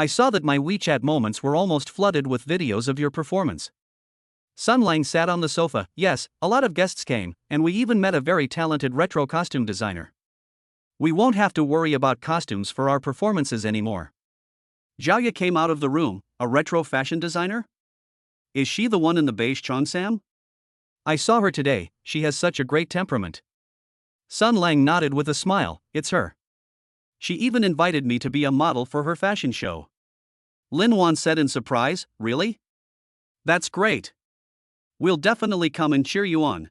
I saw that my WeChat moments were almost flooded with videos of your performance. Sun Lang sat on the sofa. Yes, a lot of guests came, and we even met a very talented retro costume designer. We won't have to worry about costumes for our performances anymore. Jiaoya came out of the room. A retro fashion designer? Is she the one in the beige cheongsam? I saw her today. She has such a great temperament. Sun Lang nodded with a smile. It's her. She even invited me to be a model for her fashion show. Lin Wan said in surprise. Really? That's great. We'll definitely come and cheer you on.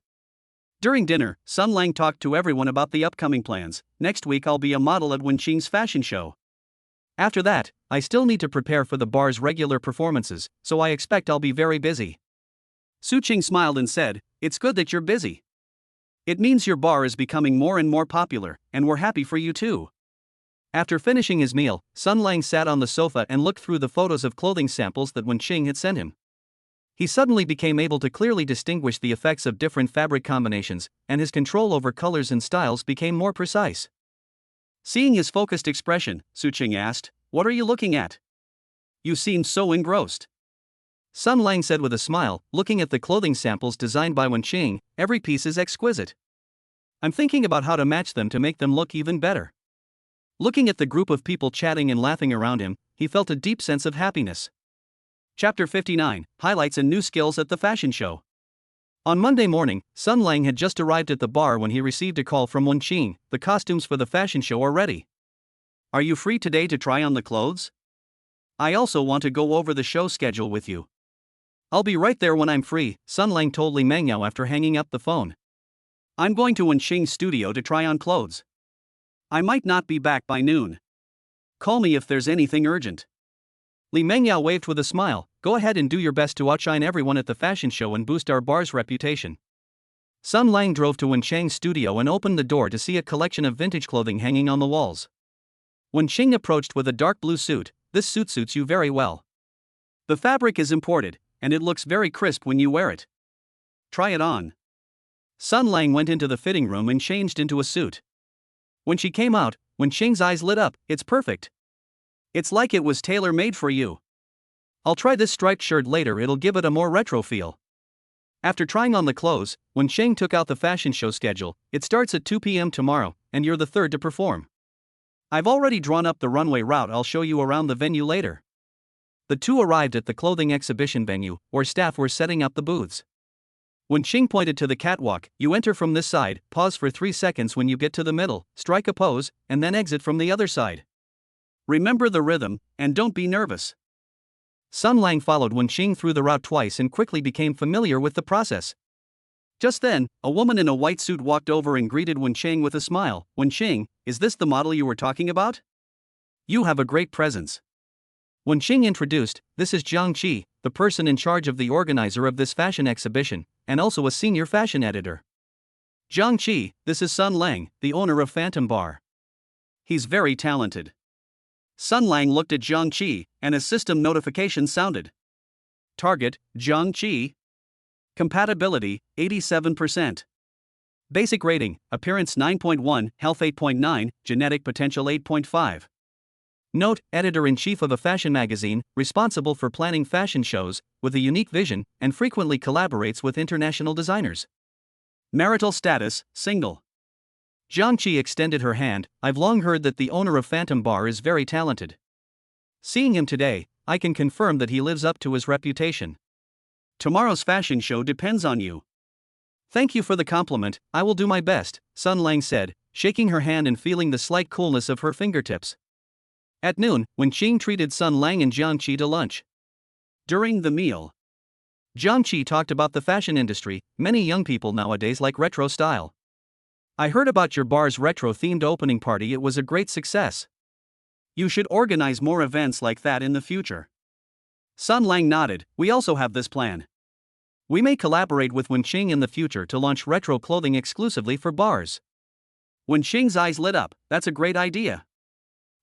During dinner, Sun Lang talked to everyone about the upcoming plans. Next week I'll be a model at Wenqing's fashion show. After that, I still need to prepare for the bar's regular performances, so I expect I'll be very busy. Su Qing smiled and said, It's good that you're busy. It means your bar is becoming more and more popular, and we're happy for you too. After finishing his meal, Sun Lang sat on the sofa and looked through the photos of clothing samples that Wenqing had sent him. He suddenly became able to clearly distinguish the effects of different fabric combinations, and his control over colors and styles became more precise. Seeing his focused expression, Su Qing asked, What are you looking at? You seem so engrossed. Sun Lang said with a smile, looking at the clothing samples designed by Wenqing. Every piece is exquisite. I'm thinking about how to match them to make them look even better. Looking at the group of people chatting and laughing around him, he felt a deep sense of happiness. Chapter 59, Highlights and New Skills at the Fashion Show. On Monday morning, Sun Lang had just arrived at the bar when he received a call from Wenqing. The costumes for the fashion show are ready. Are you free today to try on the clothes? I also want to go over the show schedule with you. I'll be right there when I'm free, Sun Lang told Li Mengyao after hanging up the phone. I'm going to Wenqing's studio to try on clothes. I might not be back by noon. Call me if there's anything urgent. Li Mengyao waved with a smile. Go ahead and do your best to outshine everyone at the fashion show and boost our bar's reputation. Sun Lang drove to Wenqing's studio and opened the door to see a collection of vintage clothing hanging on the walls. Wenqing approached with a dark blue suit. This suit suits you very well. The fabric is imported, and it looks very crisp when you wear it. Try it on. Sun Lang went into the fitting room and changed into a suit. When she came out, Wenqing's eyes lit up. It's perfect. It's like it was tailor-made for you. I'll try this striped shirt later, it'll give it a more retro feel. After trying on the clothes, Wenqing took out the fashion show schedule. It starts at 2 p.m. tomorrow, and you're the third to perform. I've already drawn up the runway route, I'll show you around the venue later. The two arrived at the clothing exhibition venue, where staff were setting up the booths. Wenqing pointed to the catwalk. You enter from this side, pause for 3 seconds when you get to the middle, strike a pose, and then exit from the other side. Remember the rhythm, and don't be nervous. Sun Lang followed Wenqing through the route twice and quickly became familiar with the process. Just then, a woman in a white suit walked over and greeted Wenqing with a smile. Wenqing, is this the model you were talking about? You have a great presence. Wenqing introduced, this is Jiang Qi, the person in charge of the organizer of this fashion exhibition, and also a senior fashion editor. Jiang Qi, this is Sun Lang, the owner of Phantom Bar. He's very talented. Sun Lang looked at Jiang Qi, and a system notification sounded. Target, Jiang Qi. Compatibility, 87%. Basic rating, appearance 9.1, health 8.9, genetic potential 8.5. Note, editor-in-chief of a fashion magazine, responsible for planning fashion shows, with a unique vision, and frequently collaborates with international designers. Marital status, single. Jiang Qi extended her hand. I've long heard that the owner of Phantom Bar is very talented. Seeing him today, I can confirm that he lives up to his reputation. Tomorrow's fashion show depends on you. Thank you for the compliment, I will do my best, Sun Lang said, shaking her hand and feeling the slight coolness of her fingertips. At noon, Wenqing treated Sun Lang and Jiang Qi to lunch. During the meal, Jiang Qi talked about the fashion industry. Many young people nowadays like retro style. I heard about your bar's retro-themed opening party, it was a great success. You should organize more events like that in the future. Sun Lang nodded. We also have this plan. We may collaborate with Wenqing in the future to launch retro clothing exclusively for bars. Wenqing's eyes lit up. That's a great idea.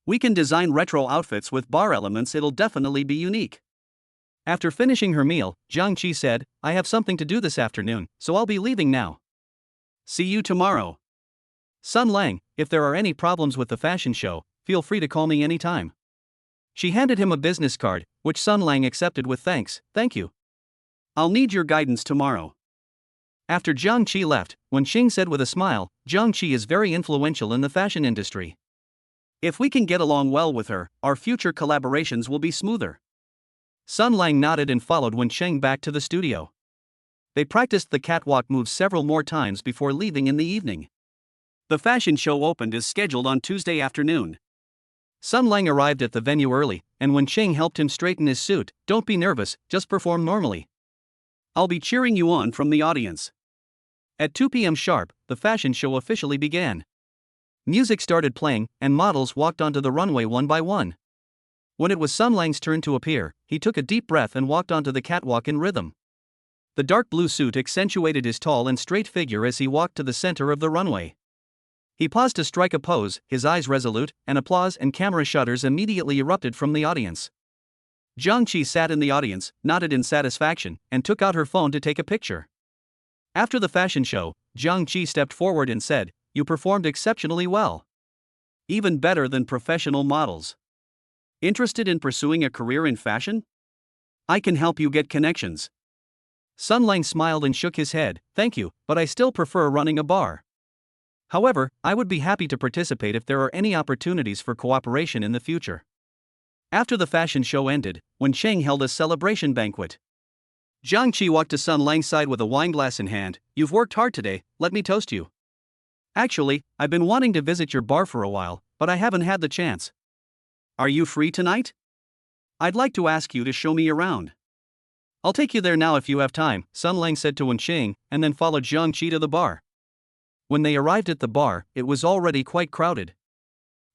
We can design retro outfits with bar elements, it'll definitely be unique. After finishing her meal, Jiang Qi said, I have something to do this afternoon, so I'll be leaving now. See you tomorrow. Sun Lang, if there are any problems with the fashion show, feel free to call me anytime. She handed him a business card, which Sun Lang accepted with thanks. "Thank you. I'll need your guidance tomorrow." After Jiang Qi left, Wen Xing said with a smile, "Jiang Qi is very influential in the fashion industry. If we can get along well with her, our future collaborations will be smoother." Sun Lang nodded and followed Wen Xing back to the studio. They practiced the catwalk moves several more times before leaving in the evening. The fashion show opened as scheduled on Tuesday afternoon. Sun Lang arrived at the venue early, and Wen Xing helped him straighten his suit. "Don't be nervous, just perform normally. I'll be cheering you on from the audience." At 2 p.m. sharp, the fashion show officially began. Music started playing, and models walked onto the runway one by one. When it was Sun Lang's turn to appear, he took a deep breath and walked onto the catwalk in rhythm. The dark blue suit accentuated his tall and straight figure as he walked to the center of the runway. He paused to strike a pose, his eyes resolute, and applause and camera shutters immediately erupted from the audience. Jiang Qi sat in the audience, nodded in satisfaction, and took out her phone to take a picture. After the fashion show, Jiang Qi stepped forward and said, "You performed exceptionally well. Even better than professional models. Interested in pursuing a career in fashion? I can help you get connections." Sun Lang smiled and shook his head. "Thank you, but I still prefer running a bar. However, I would be happy to participate if there are any opportunities for cooperation in the future." After the fashion show ended, Wen Xing held a celebration banquet. Jiang Qi walked to Sun Lang's side with a wineglass in hand. "You've worked hard today, let me toast you. Actually, I've been wanting to visit your bar for a while, but I haven't had the chance. Are you free tonight? I'd like to ask you to show me around." "I'll take you there now if you have time," Sun Lang said to Wen Xing, and then followed Jiang Qi to the bar. When they arrived at the bar, it was already quite crowded.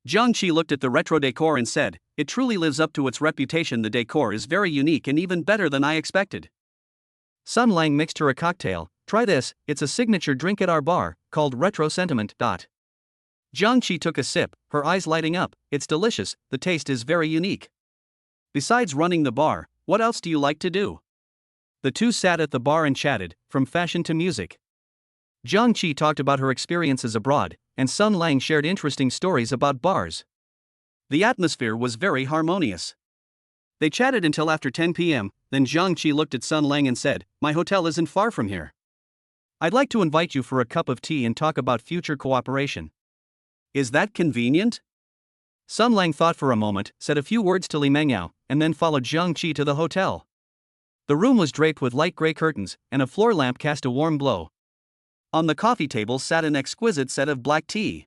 Jiang Qi looked at the retro decor and said, "It truly lives up to its reputation. The decor is very unique and even better than I expected." Sun Lang mixed her a cocktail. "Try this, it's a signature drink at our bar, called Retro Sentiment." Jiang Qi took a sip, her eyes lighting up. "It's delicious, the taste is very unique. Besides running the bar, what else do you like to do?" The two sat at the bar and chatted, from fashion to music. Jiang Qi talked about her experiences abroad, and Sun Lang shared interesting stories about bars. The atmosphere was very harmonious. They chatted until after 10 p.m., then Jiang Qi looked at Sun Lang and said, "My hotel isn't far from here. I'd like to invite you for a cup of tea and talk about future cooperation." "Is that convenient?" Sun Lang thought for a moment, said a few words to Li Mengyao, and then followed Jiang Qi to the hotel. The room was draped with light gray curtains, and a floor lamp cast a warm glow. On the coffee table sat an exquisite set of black tea.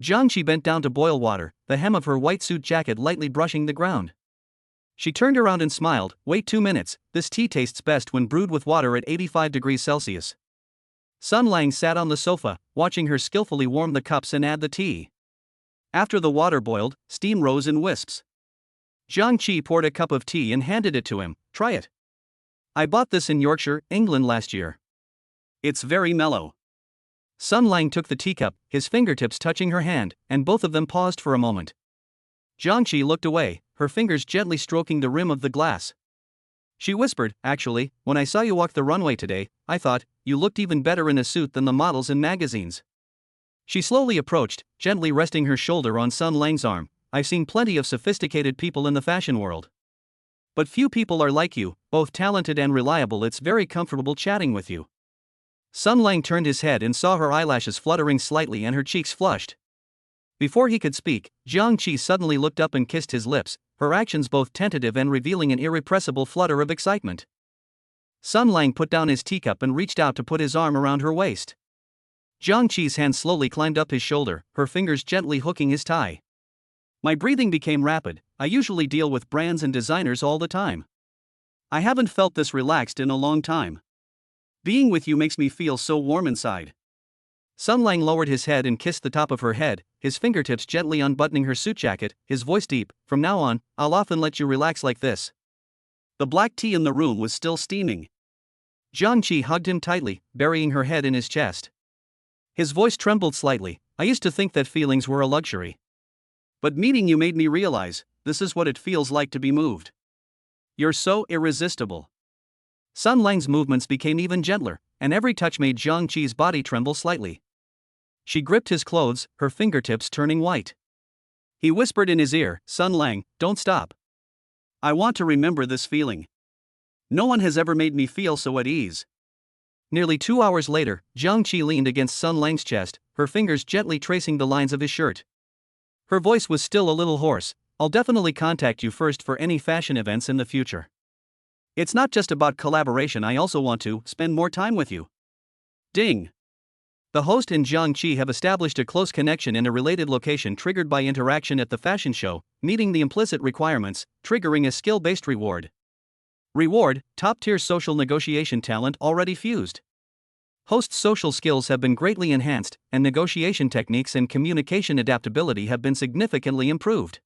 Jiang Qi bent down to boil water, the hem of her white suit jacket lightly brushing the ground. She turned around and smiled. "Wait 2 minutes, this tea tastes best when brewed with water at 85 degrees Celsius." Sun Lang sat on the sofa, watching her skillfully warm the cups and add the tea. After the water boiled, steam rose in wisps. Jiang Qi poured a cup of tea and handed it to him. "Try it. I bought this in Yorkshire, England last year. It's very mellow." Sun Lang took the teacup, his fingertips touching her hand, and both of them paused for a moment. Jiang Qi looked away, her fingers gently stroking the rim of the glass. She whispered, "Actually, when I saw you walk the runway today, I thought, you looked even better in a suit than the models in magazines." She slowly approached, gently resting her shoulder on Sun Lang's arm. "I've seen plenty of sophisticated people in the fashion world. But few people are like you, both talented and reliable. It's very comfortable chatting with you." Sun Lang turned his head and saw her eyelashes fluttering slightly and her cheeks flushed. Before he could speak, Jiang Qi suddenly looked up and kissed his lips, her actions both tentative and revealing an irrepressible flutter of excitement. Sun Lang put down his teacup and reached out to put his arm around her waist. Jiang Qi's hand slowly climbed up his shoulder, her fingers gently hooking his tie. My breathing became rapid. I usually deal with brands and designers all the time. I haven't felt this relaxed in a long time. Being with you makes me feel so warm inside. Sun Lang lowered his head and kissed the top of her head, his fingertips gently unbuttoning her suit jacket, his voice deep. From now on, I'll often let you relax like this. The black tea in the room was still steaming. Jiang Qi hugged him tightly, burying her head in his chest. His voice trembled slightly. I used to think that feelings were a luxury. But meeting you made me realize, this is what it feels like to be moved. You're so irresistible. Sun Lang's movements became even gentler, and every touch made Jiang Qi's body tremble slightly. She gripped his clothes, her fingertips turning white. He whispered in his ear, "Sun Lang, don't stop. I want to remember this feeling. No one has ever made me feel so at ease." Nearly 2 hours later, Jiang Qi leaned against Sun Lang's chest, her fingers gently tracing the lines of his shirt. Her voice was still a little hoarse. "I'll definitely contact you first for any fashion events in the future. It's not just about collaboration, I also want to spend more time with you." Ding. The host and Jiang Qi have established a close connection in a related location triggered by interaction at the fashion show, meeting the implicit requirements, triggering a skill-based reward. Reward: top-tier social negotiation talent already fused. Host's social skills have been greatly enhanced, and negotiation techniques and communication adaptability have been significantly improved.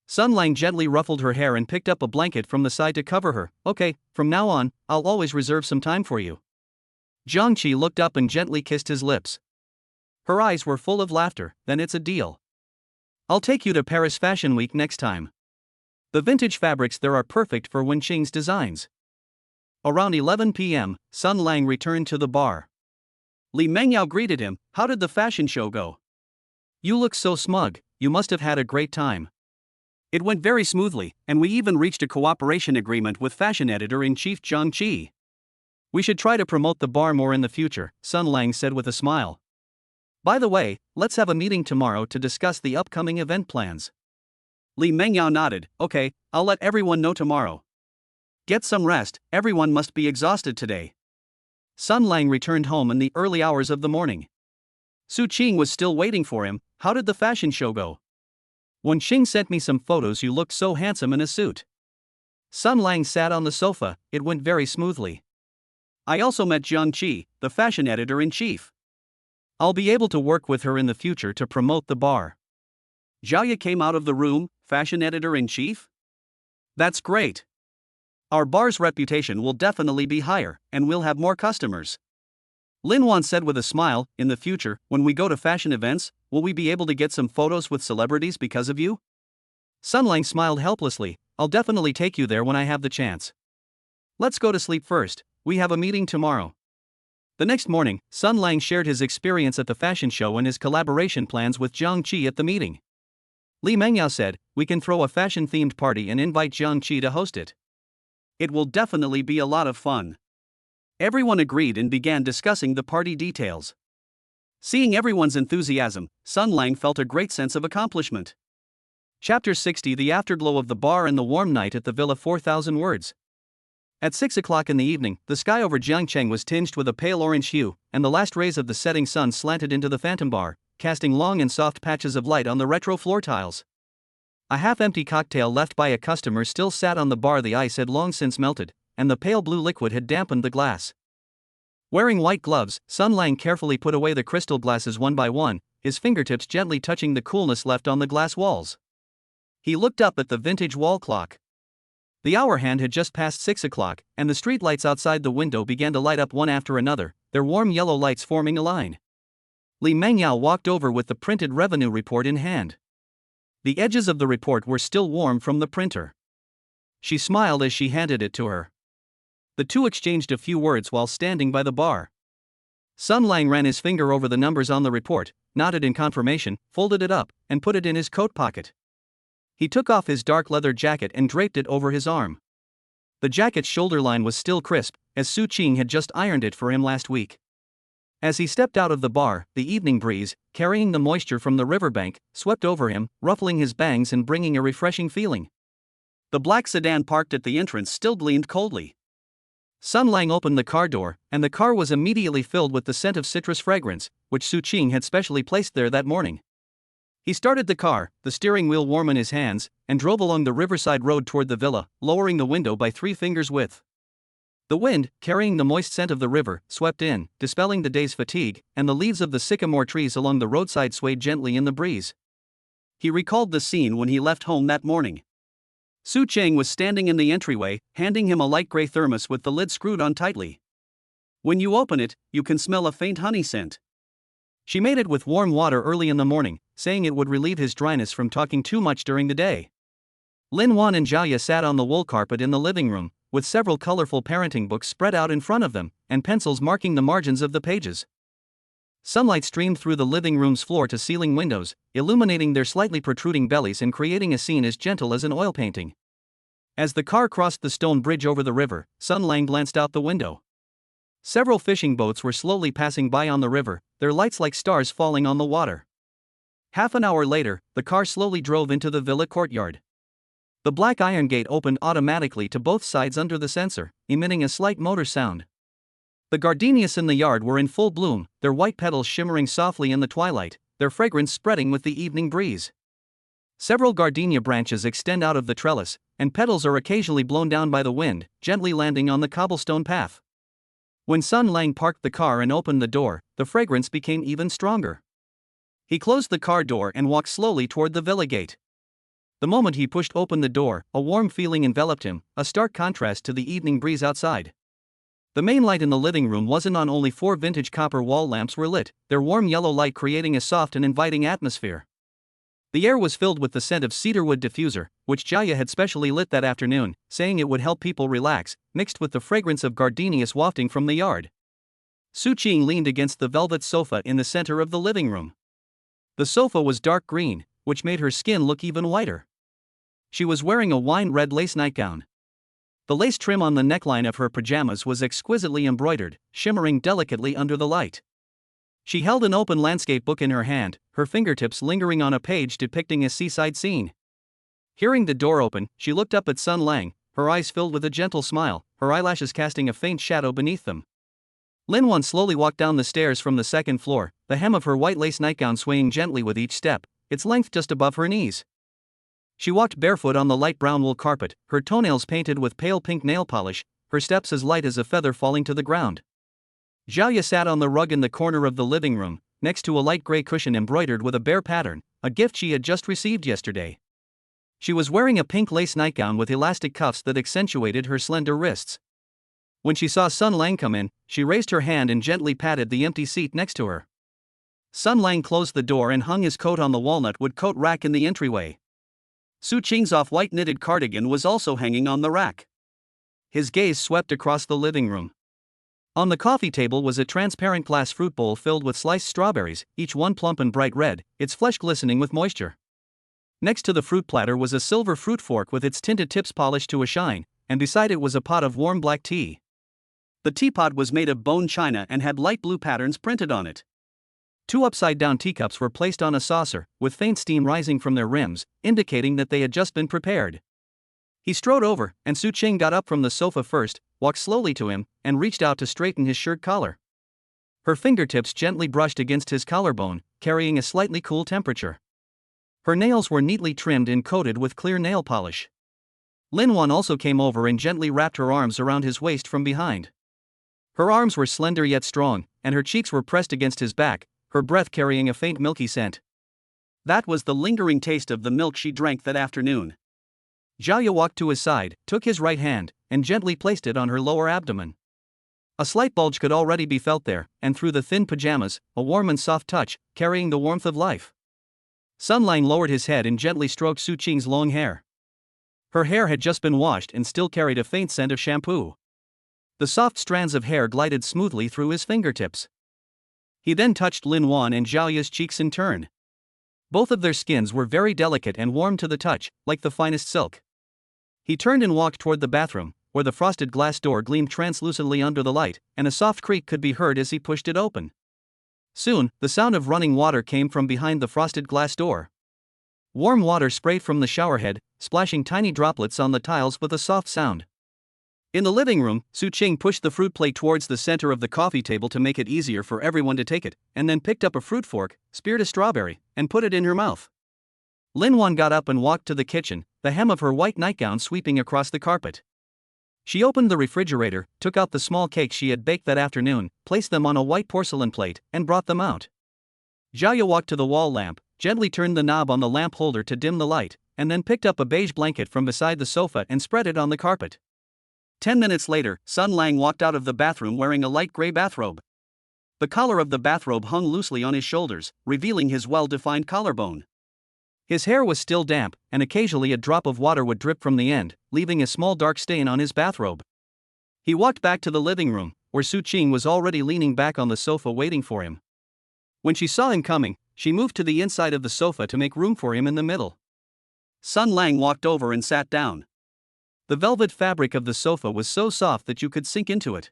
Sun Lang gently ruffled her hair and picked up a blanket from the side to cover her. "Okay, from now on, I'll always reserve some time for you." Jiang Qi looked up and gently kissed his lips. Her eyes were full of laughter. "Then it's a deal. I'll take you to Paris Fashion Week next time. The vintage fabrics there are perfect for Wenqing's designs." Around 11 p.m., Sun Lang returned to the bar. Li Mengyao greeted him. "How did the fashion show go?" "You look so smug, you must have had a great time." "It went very smoothly, and we even reached a cooperation agreement with fashion editor-in-chief Jiang Qi." "We should try to promote the bar more in the future," Sun Lang said with a smile. "By the way, let's have a meeting tomorrow to discuss the upcoming event plans." Li Mengyao nodded. "Okay, I'll let everyone know tomorrow. Get some rest, everyone must be exhausted today." Sun Lang returned home in the early hours of the morning. Su Qing was still waiting for him. "How did the fashion show go?" "Wenqing sent me some photos. You looked so handsome in a suit." Sun Lang sat on the sofa. "It went very smoothly. I also met Jiang Qi, the fashion editor-in-chief. I'll be able to work with her in the future to promote the bar." Zhao came out of the room. "Fashion editor-in-chief? That's great. Our bar's reputation will definitely be higher, and we'll have more customers." Lin Wan said with a smile. "In the future, when we go to fashion events, will we be able to get some photos with celebrities because of you?" Sun Lang smiled helplessly. "I'll definitely take you there when I have the chance. Let's go to sleep first, we have a meeting tomorrow." The next morning, Sun Lang shared his experience at the fashion show and his collaboration plans with Jiang Qi at the meeting. Li Mengyao said, "We can throw a fashion-themed party and invite Jiang Qi to host it. It will definitely be a lot of fun." Everyone agreed and began discussing the party details. Seeing everyone's enthusiasm, Sun Lang felt a great sense of accomplishment. Chapter 60: The Afterglow of the Bar and the Warm Night at the Villa. 4,000 words. At 6 o'clock in the evening, the sky over Jiangcheng was tinged with a pale orange hue, and the last rays of the setting sun slanted into the phantom bar, casting long and soft patches of light on the retro floor tiles. A half-empty cocktail left by a customer still sat on the bar. The ice had long since melted, and the pale blue liquid had dampened the glass. Wearing white gloves, Sun Lang carefully put away the crystal glasses one by one, his fingertips gently touching the coolness left on the glass walls. He looked up at the vintage wall clock. The hour hand had just passed 6 o'clock, and the streetlights outside the window began to light up one after another, their warm yellow lights forming a line. Li Mengyao walked over with the printed revenue report in hand. The edges of the report were still warm from the printer. She smiled as she handed it to her. The two exchanged a few words while standing by the bar. Sun Lang ran his finger over the numbers on the report, nodded in confirmation, folded it up, and put it in his coat pocket. He took off his dark leather jacket and draped it over his arm. The jacket's shoulder line was still crisp, as Su Qing had just ironed it for him last week. As he stepped out of the bar, the evening breeze, carrying the moisture from the riverbank, swept over him, ruffling his bangs and bringing a refreshing feeling. The black sedan parked at the entrance still gleamed coldly. Sun Lang opened the car door, and the car was immediately filled with the scent of citrus fragrance, which Su Qing had specially placed there that morning. He started the car, the steering wheel warm in his hands, and drove along the riverside road toward the villa, lowering the window by 3 fingers width. The wind, carrying the moist scent of the river, swept in, dispelling the day's fatigue, and the leaves of the sycamore trees along the roadside swayed gently in the breeze. He recalled the scene when he left home that morning. Su Cheng was standing in the entryway, handing him a light gray thermos with the lid screwed on tightly. "When you open it, you can smell a faint honey scent." She made it with warm water early in the morning, saying it would relieve his dryness from talking too much during the day. Lin Wan and Zhao sat on the wool carpet in the living room, with several colorful parenting books spread out in front of them, and pencils marking the margins of the pages. Sunlight streamed through the living room's floor-to-ceiling windows, illuminating their slightly protruding bellies and creating a scene as gentle as an oil painting. As the car crossed the stone bridge over the river, Sun Lang glanced out the window. Several fishing boats were slowly passing by on the river, their lights like stars falling on the water. Half an hour later, the car slowly drove into the villa courtyard. The black iron gate opened automatically to both sides under the sensor, emitting a slight motor sound. The gardenias in the yard were in full bloom, their white petals shimmering softly in the twilight, their fragrance spreading with the evening breeze. Several gardenia branches extend out of the trellis, and petals are occasionally blown down by the wind, gently landing on the cobblestone path. When Sun Lang parked the car and opened the door, the fragrance became even stronger. He closed the car door and walked slowly toward the villa gate. The moment he pushed open the door, a warm feeling enveloped him, a stark contrast to the evening breeze outside. The main light in the living room wasn't on. Only 4 vintage copper wall lamps were lit, their warm yellow light creating a soft and inviting atmosphere. The air was filled with the scent of cedarwood diffuser, which Jaya had specially lit that afternoon, saying it would help people relax, mixed with the fragrance of gardenias wafting from the yard. Su Qing leaned against the velvet sofa in the center of the living room. The sofa was dark green, which made her skin look even whiter. She was wearing a wine-red lace nightgown. The lace trim on the neckline of her pajamas was exquisitely embroidered, shimmering delicately under the light. She held an open landscape book in her hand, her fingertips lingering on a page depicting a seaside scene. Hearing the door open, she looked up at Sun Lang, her eyes filled with a gentle smile, her eyelashes casting a faint shadow beneath them. Lin Wan slowly walked down the stairs from the second floor, the hem of her white lace nightgown swaying gently with each step, its length just above her knees. She walked barefoot on the light brown wool carpet, her toenails painted with pale pink nail polish, her steps as light as a feather falling to the ground. Zhaoya sat on the rug in the corner of the living room, next to a light gray cushion embroidered with a bear pattern, a gift she had just received yesterday. She was wearing a pink lace nightgown with elastic cuffs that accentuated her slender wrists. When she saw Sun Lang come in, she raised her hand and gently patted the empty seat next to her. Sun Lang closed the door and hung his coat on the walnut wood coat rack in the entryway. Su Qing's off-white knitted cardigan was also hanging on the rack. His gaze swept across the living room. On the coffee table was a transparent glass fruit bowl filled with sliced strawberries, each one plump and bright red, its flesh glistening with moisture. Next to the fruit platter was a silver fruit fork with its tinted tips polished to a shine, and beside it was a pot of warm black tea. The teapot was made of bone china and had light blue patterns printed on it. 2 upside-down teacups were placed on a saucer, with faint steam rising from their rims, indicating that they had just been prepared. He strode over, and Su Qing got up from the sofa first, walked slowly to him, and reached out to straighten his shirt collar. Her fingertips gently brushed against his collarbone, carrying a slightly cool temperature. Her nails were neatly trimmed and coated with clear nail polish. Lin Wan also came over and gently wrapped her arms around his waist from behind. Her arms were slender yet strong, and her cheeks were pressed against his back, her breath carrying a faint milky scent. That was the lingering taste of the milk she drank that afternoon. Zhaoya walked to his side, took his right hand, and gently placed it on her lower abdomen. A slight bulge could already be felt there, and through the thin pajamas, a warm and soft touch, carrying the warmth of life. Sun Lang lowered his head and gently stroked Su Qing's long hair. Her hair had just been washed and still carried a faint scent of shampoo. The soft strands of hair glided smoothly through his fingertips. He then touched Lin Wan and Zhaoya's cheeks in turn. Both of their skins were very delicate and warm to the touch, like the finest silk. He turned and walked toward the bathroom, where the frosted glass door gleamed translucently under the light, and a soft creak could be heard as he pushed it open. Soon, the sound of running water came from behind the frosted glass door. Warm water sprayed from the showerhead, splashing tiny droplets on the tiles with a soft sound. In the living room, Su Qing pushed the fruit plate towards the center of the coffee table to make it easier for everyone to take it, and then picked up a fruit fork, speared a strawberry, and put it in her mouth. Lin Wan got up and walked to the kitchen, the hem of her white nightgown sweeping across the carpet. She opened the refrigerator, took out the small cakes she had baked that afternoon, placed them on a white porcelain plate, and brought them out. Zhaoya walked to the wall lamp, gently turned the knob on the lamp holder to dim the light, and then picked up a beige blanket from beside the sofa and spread it on the carpet. 10 minutes later, Sun Lang walked out of the bathroom wearing a light gray bathrobe. The collar of the bathrobe hung loosely on his shoulders, revealing his well-defined collarbone. His hair was still damp, and occasionally a drop of water would drip from the end, leaving a small dark stain on his bathrobe. He walked back to the living room, where Su Qing was already leaning back on the sofa waiting for him. When she saw him coming, she moved to the inside of the sofa to make room for him in the middle. Sun Lang walked over and sat down. The velvet fabric of the sofa was so soft that you could sink into it.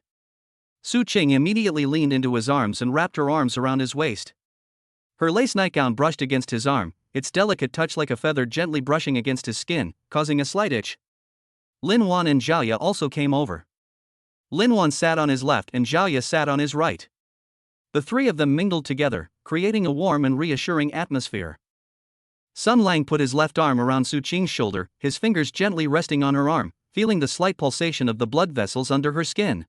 Su Qing immediately leaned into his arms and wrapped her arms around his waist. Her lace nightgown brushed against his arm, its delicate touch like a feather gently brushing against his skin, causing a slight itch. Lin Wan and Zhaoye also came over. Lin Wan sat on his left and Zhaoye sat on his right. The three of them mingled together, creating a warm and reassuring atmosphere. Sun Lang put his left arm around Su Qing's shoulder, his fingers gently resting on her arm, feeling the slight pulsation of the blood vessels under her skin.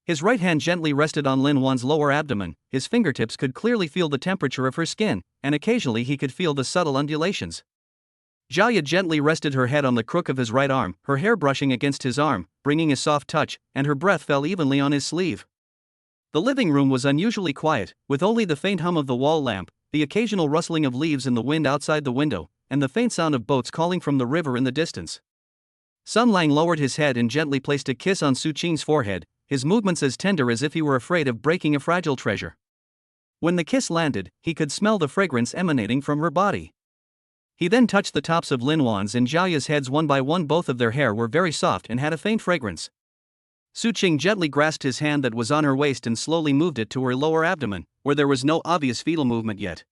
His right hand gently rested on Lin Wan's lower abdomen, his fingertips could clearly feel the temperature of her skin, and occasionally he could feel the subtle undulations. Zhaoye gently rested her head on the crook of his right arm, her hair brushing against his arm, bringing a soft touch, and her breath fell evenly on his sleeve. The living room was unusually quiet, with only the faint hum of the wall lamp, the occasional rustling of leaves in the wind outside the window, and the faint sound of boats calling from the river in the distance. Sun Lang lowered his head and gently placed a kiss on Su Qing's forehead, his movements as tender as if he were afraid of breaking a fragile treasure. When the kiss landed, he could smell the fragrance emanating from her body. He then touched the tops of Lin Wan's and Zhaoye's heads one by one. Both of their hair were very soft and had a faint fragrance. Su Qing gently grasped his hand that was on her waist and slowly moved it to her lower abdomen, where there was no obvious fetal movement yet.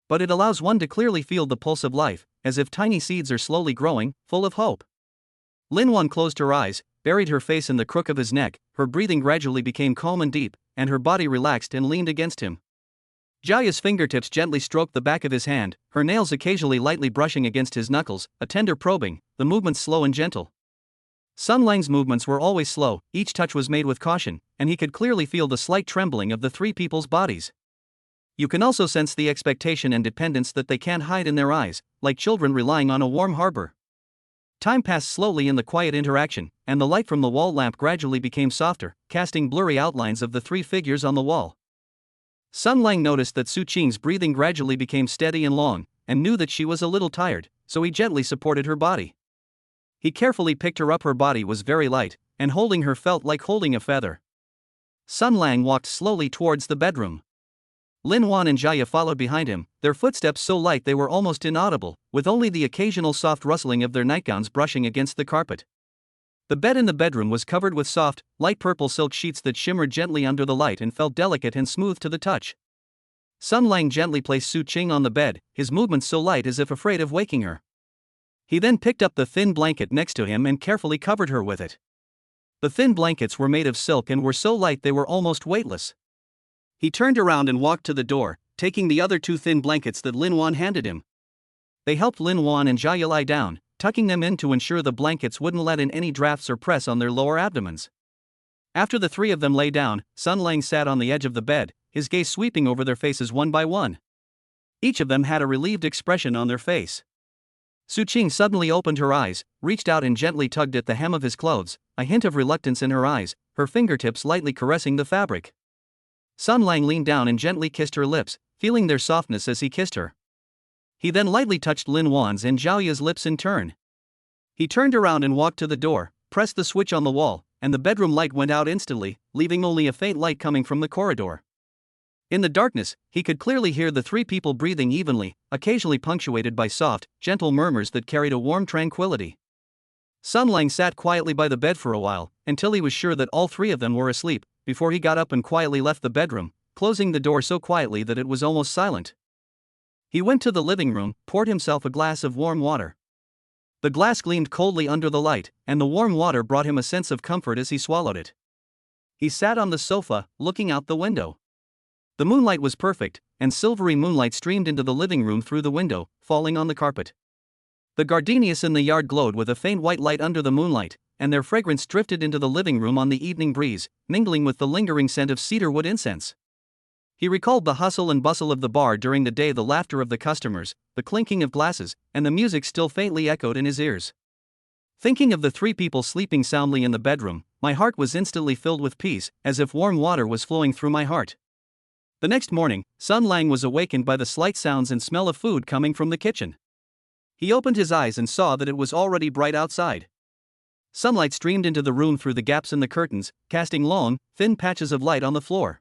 But it allows one to clearly feel the pulse of life, as if tiny seeds are slowly growing, full of hope. Lin Wan closed her eyes, buried her face in the crook of his neck, her breathing gradually became calm and deep, and her body relaxed and leaned against him. Zhaoye's fingertips gently stroked the back of his hand, her nails occasionally lightly brushing against his knuckles, a tender probing, the movements slow and gentle. Sun Lang's movements were always slow, each touch was made with caution, and he could clearly feel the slight trembling of the three people's bodies. You can also sense the expectation and dependence that they can't hide in their eyes, like children relying on a warm harbor. Time passed slowly in the quiet interaction, and the light from the wall lamp gradually became softer, casting blurry outlines of the three figures on the wall. Sun Lang noticed that Su Qing's breathing gradually became steady and long, and knew that she was a little tired, so he gently supported her body. He carefully picked her up. Her body was very light, and holding her felt like holding a feather. Sun Lang walked slowly towards the bedroom. Lin Wan and Zhaoye followed behind him, their footsteps so light they were almost inaudible, with only the occasional soft rustling of their nightgowns brushing against the carpet. The bed in the bedroom was covered with soft, light purple silk sheets that shimmered gently under the light and felt delicate and smooth to the touch. Sun Lang gently placed Su Qing on the bed, his movements so light as if afraid of waking her. He then picked up the thin blanket next to him and carefully covered her with it. The thin blankets were made of silk and were so light they were almost weightless. He turned around and walked to the door, taking the other two thin blankets that Lin Wan handed him. They helped Lin Wan and Zhaoye lie down, tucking them in to ensure the blankets wouldn't let in any drafts or press on their lower abdomens. After the three of them lay down, Sun Lang sat on the edge of the bed, his gaze sweeping over their faces one by one. Each of them had a relieved expression on their face. Su Qing suddenly opened her eyes, reached out and gently tugged at the hem of his clothes, a hint of reluctance in her eyes, her fingertips lightly caressing the fabric. Sun Lang leaned down and gently kissed her lips, feeling their softness as he kissed her. He then lightly touched Lin Wan's and Zhaoye's lips in turn. He turned around and walked to the door, pressed the switch on the wall, and the bedroom light went out instantly, leaving only a faint light coming from the corridor. In the darkness, he could clearly hear the three people breathing evenly, occasionally punctuated by soft, gentle murmurs that carried a warm tranquility. Sun Lang sat quietly by the bed for a while, until he was sure that all three of them were asleep, before he got up and quietly left the bedroom, closing the door so quietly that it was almost silent. He went to the living room, poured himself a glass of warm water. The glass gleamed coldly under the light, and the warm water brought him a sense of comfort as he swallowed it. He sat on the sofa, looking out the window. The moonlight was perfect, and silvery moonlight streamed into the living room through the window, falling on the carpet. The gardenias in the yard glowed with a faint white light under the moonlight, and their fragrance drifted into the living room on the evening breeze, mingling with the lingering scent of cedarwood incense. He recalled the hustle and bustle of the bar during the day, the laughter of the customers, the clinking of glasses, and the music still faintly echoed in his ears. Thinking of the three people sleeping soundly in the bedroom, my heart was instantly filled with peace, as if warm water was flowing through my heart. The next morning, Sun Lang was awakened by the slight sounds and smell of food coming from the kitchen. He opened his eyes and saw that it was already bright outside. Sunlight streamed into the room through the gaps in the curtains, casting long, thin patches of light on the floor.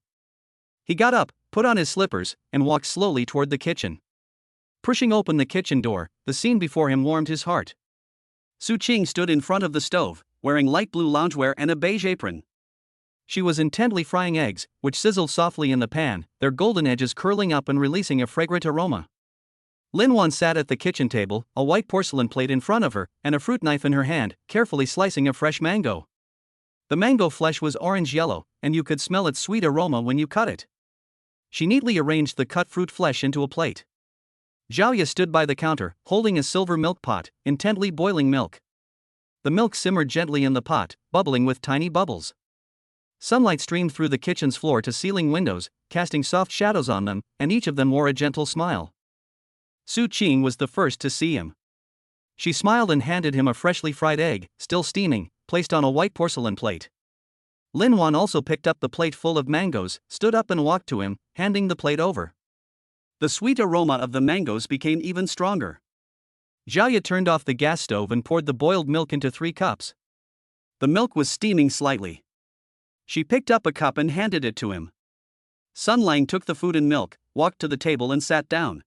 He got up, put on his slippers, and walked slowly toward the kitchen. Pushing open the kitchen door, the scene before him warmed his heart. Su Qing stood in front of the stove, wearing light blue loungewear and a beige apron. She was intently frying eggs, which sizzled softly in the pan, their golden edges curling up and releasing a fragrant aroma. Lin Wan sat at the kitchen table, a white porcelain plate in front of her, and a fruit knife in her hand, carefully slicing a fresh mango. The mango flesh was orange-yellow, and you could smell its sweet aroma when you cut it. She neatly arranged the cut fruit flesh into a plate. Zhaoye stood by the counter, holding a silver milk pot, intently boiling milk. The milk simmered gently in the pot, bubbling with tiny bubbles. Sunlight streamed through the kitchen's floor to ceiling windows, casting soft shadows on them, and each of them wore a gentle smile. Su Qing was the first to see him. She smiled and handed him a freshly fried egg, still steaming, placed on a white porcelain plate. Lin Wan also picked up the plate full of mangoes, stood up and walked to him, handing the plate over. The sweet aroma of the mangoes became even stronger. Zhaoye turned off the gas stove and poured the boiled milk into 3 cups. The milk was steaming slightly. She picked up a cup and handed it to him. Sun Lang took the food and milk, walked to the table and sat down.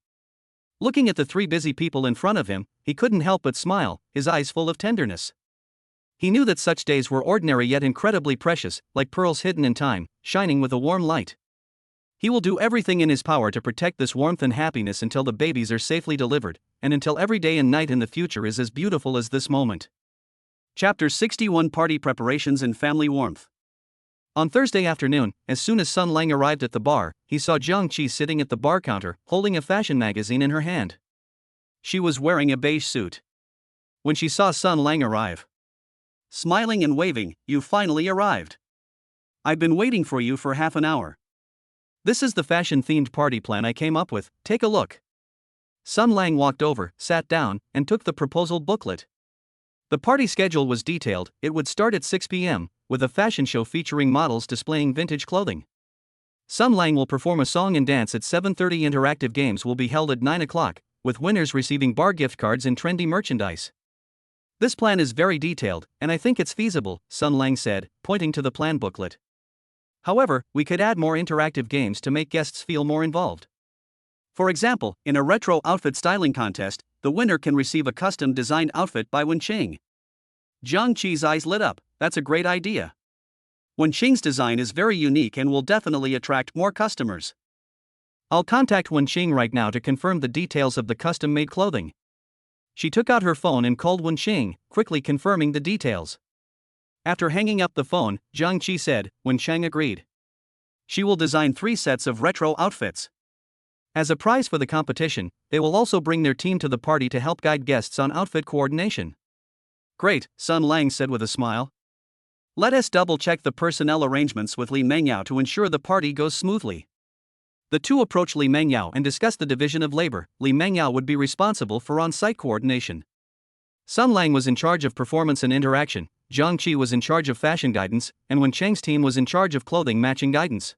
Looking at the 3 busy people in front of him, he couldn't help but smile, his eyes full of tenderness. He knew that such days were ordinary yet incredibly precious, like pearls hidden in time, shining with a warm light. He will do everything in his power to protect this warmth and happiness until the babies are safely delivered, and until every day and night in the future is as beautiful as this moment. Chapter 61: Party Preparations and Family Warmth. On Thursday afternoon, as soon as Sun Lang arrived at the bar, he saw Jiang Qi sitting at the bar counter, holding a fashion magazine in her hand. She was wearing a beige suit. When she saw Sun Lang arrive, smiling and waving, "You finally arrived. I've been waiting for you for half an hour. This is the fashion-themed party plan I came up with, take a look." Sun Lang walked over, sat down, and took the proposal booklet. The party schedule was detailed. It would start at 6 p.m., with a fashion show featuring models displaying vintage clothing. Sun Lang will perform a song and dance at 7:30. Interactive games will be held at 9 o'clock, with winners receiving bar gift cards and trendy merchandise. "This plan is very detailed, and I think it's feasible," Sun Lang said, pointing to the plan booklet. "However, we could add more interactive games to make guests feel more involved. For example, in a retro outfit styling contest, the winner can receive a custom-designed outfit by Wenqing." Jiang Qi's eyes lit up. "That's a great idea. Wenqing's design is very unique and will definitely attract more customers. I'll contact Wenqing right now to confirm the details of the custom-made clothing." She took out her phone and called Wenqing, quickly confirming the details. After hanging up the phone, Jiang Qi said, Wenqing agreed. She will design 3 sets of retro outfits. As a prize for the competition, they will also bring their team to the party to help guide guests on outfit coordination. "Great," Sun Lang said with a smile. "Let us double-check the personnel arrangements with Li Mengyao to ensure the party goes smoothly." The two approached Li Mengyao and discussed the division of labor. Li Mengyao would be responsible for on-site coordination. Sun Lang was in charge of performance and interaction, Jiang Qi was in charge of fashion guidance, and Wenqing's team was in charge of clothing matching guidance.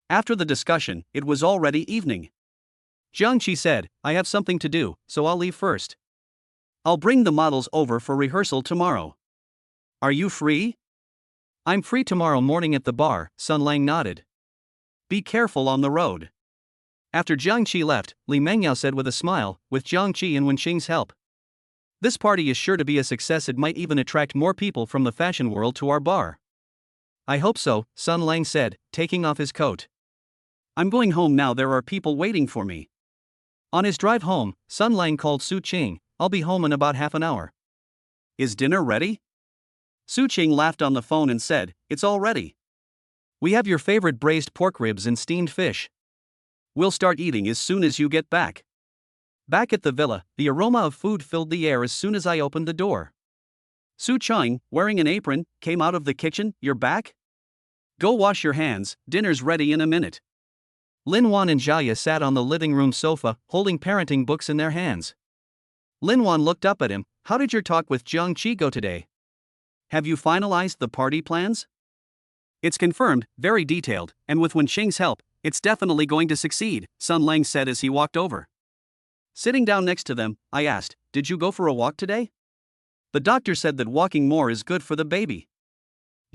After the discussion, it was already evening. Jiang Qi said, "I have something to do, so I'll leave first. I'll bring the models over for rehearsal tomorrow. Are you free?" "I'm free tomorrow morning at the bar," Sun Lang nodded. "Be careful on the road." After Jiang Qi left, Li Mengyao said with a smile, "With Jiang Qi and Wenqing's help, this party is sure to be a success. It might even attract more people from the fashion world to our bar." "I hope so," Sun Lang said, taking off his coat. "I'm going home now, there are people waiting for me." On his drive home, Sun Lang called Su Qing, "I'll be home in about half an hour." "Is dinner ready?" Su Qing laughed on the phone and said, "It's all ready. We have your favorite braised pork ribs and steamed fish. We'll start eating as soon as you get back." Back at the villa, the aroma of food filled the air as soon as I opened the door. Su Qing, wearing an apron, came out of the kitchen. "You're back? Go wash your hands, dinner's ready in a minute." Lin Wan and Zhaoye sat on the living room sofa, holding parenting books in their hands. Lin Wan looked up at him. "How did your talk with Jiang Qi go today? Have you finalized the party plans?" "It's confirmed, very detailed, and with Wenqing's help, it's definitely going to succeed," Sun Lang said as he walked over. Sitting down next to them, I asked, "Did you go for a walk today? The doctor said that walking more is good for the baby."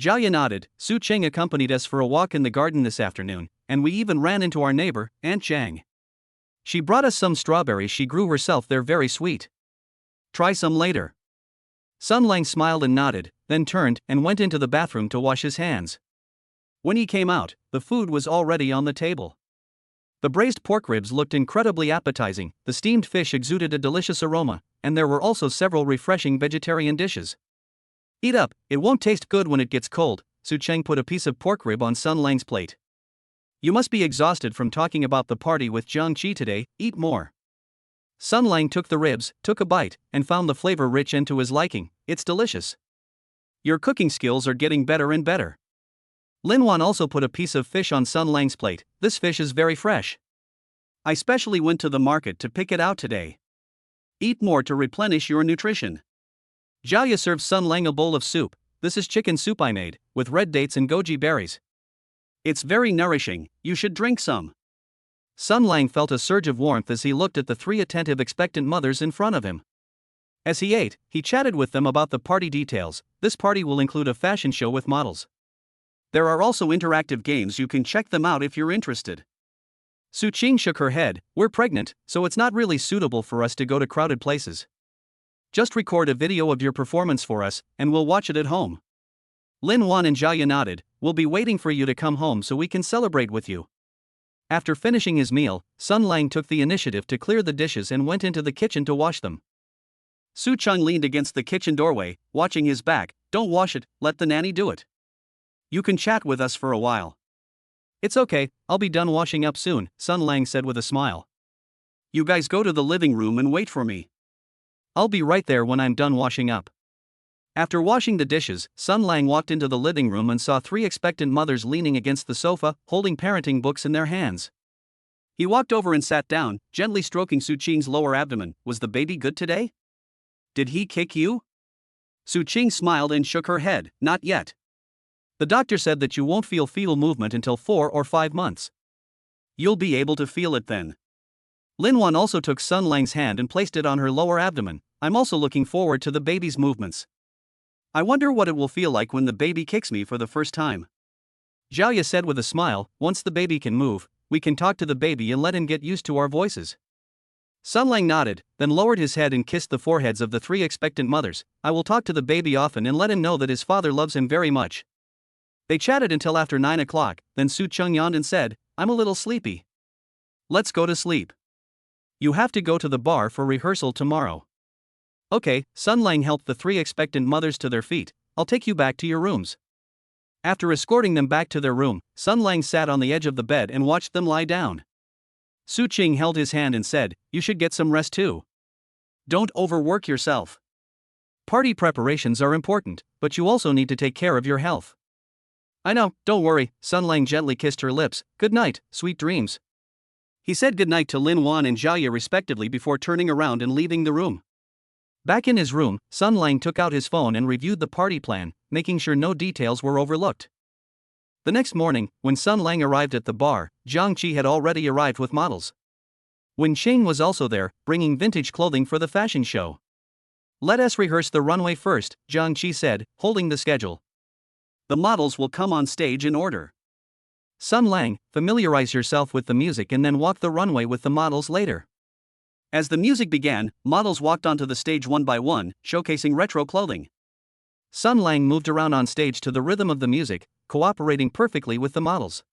Jiaya nodded. Su Cheng accompanied us for a walk in the garden this afternoon, and we even ran into our neighbor, Aunt Zhang. She brought us some strawberries she grew herself, they're very sweet. Try some later. Sun Lang smiled and nodded, then turned and went into the bathroom to wash his hands. When he came out, the food was already on the table. The braised pork ribs looked incredibly appetizing, the steamed fish exuded a delicious aroma, and there were also several refreshing vegetarian dishes. Eat up, it won't taste good when it gets cold. Su Cheng put a piece of pork rib on Sun Lang's plate. You must be exhausted from talking about the party with Jiang Qi today, eat more. Sun Lang took the ribs, took a bite, and found the flavor rich and to his liking. It's delicious. Your cooking skills are getting better and better. Lin Wan also put a piece of fish on Sun Lang's plate. This fish is very fresh. I specially went to the market to pick it out today. Eat more to replenish your nutrition. Jiaya served Sun Lang a bowl of soup. This is chicken soup I made, with red dates and goji berries. It's very nourishing, you should drink some. Sun Lang felt a surge of warmth as he looked at the three attentive expectant mothers in front of him. As he ate, he chatted with them about the party details. This party will include a fashion show with models. There are also interactive games, you can check them out if you're interested. Su Qing shook her head. We're pregnant, so it's not really suitable for us to go to crowded places. Just record a video of your performance for us, and we'll watch it at home. Lin Wan and Jiaya nodded. We'll be waiting for you to come home so we can celebrate with you. After finishing his meal, Sun Lang took the initiative to clear the dishes and went into the kitchen to wash them. Su Cheng leaned against the kitchen doorway, watching his back. Don't wash it, let the nanny do it. You can chat with us for a while. It's okay, I'll be done washing up soon, Sun Lang said with a smile. You guys go to the living room and wait for me. I'll be right there when I'm done washing up. After washing the dishes, Sun Lang walked into the living room and saw three expectant mothers leaning against the sofa, holding parenting books in their hands. He walked over and sat down, gently stroking Su Qing's lower abdomen. Was the baby good today? Did he kick you? Su Qing smiled and shook her head. Not yet. The doctor said that you won't feel fetal movement until 4 or 5 months. You'll be able to feel it then. Lin Wan also took Sun Lang's hand and placed it on her lower abdomen. I'm also looking forward to the baby's movements. I wonder what it will feel like when the baby kicks me for the first time. Jiaya said with a smile. Once the baby can move, we can talk to the baby and let him get used to our voices. Sun Lang nodded, then lowered his head and kissed the foreheads of the three expectant mothers. I will talk to the baby often and let him know that his father loves him very much. They chatted until after 9 o'clock, then Su Cheng yawned and said, I'm a little sleepy. Let's go to sleep. You have to go to the bar for rehearsal tomorrow. Okay, Sun Lang helped the three expectant mothers to their feet. I'll take you back to your rooms. After escorting them back to their room, Sun Lang sat on the edge of the bed and watched them lie down. Su Qing held his hand and said, You should get some rest too. Don't overwork yourself. Party preparations are important, but you also need to take care of your health. I know, don't worry, Sun Lang gently kissed her lips. Good night, sweet dreams. He said goodnight to Lin Wan and Jiaya respectively before turning around and leaving the room. Back in his room, Sun Lang took out his phone and reviewed the party plan, making sure no details were overlooked. The next morning, when Sun Lang arrived at the bar, Jiang Qi had already arrived with models. Wen Qing was also there, bringing vintage clothing for the fashion show. Let us rehearse the runway first, Jiang Qi said, holding the schedule. The models will come on stage in order. Sun Lang, familiarize yourself with the music and then walk the runway with the models later. As the music began, models walked onto the stage one by one, showcasing retro clothing. Sun Lang moved around on stage to the rhythm of the music, cooperating perfectly with the models.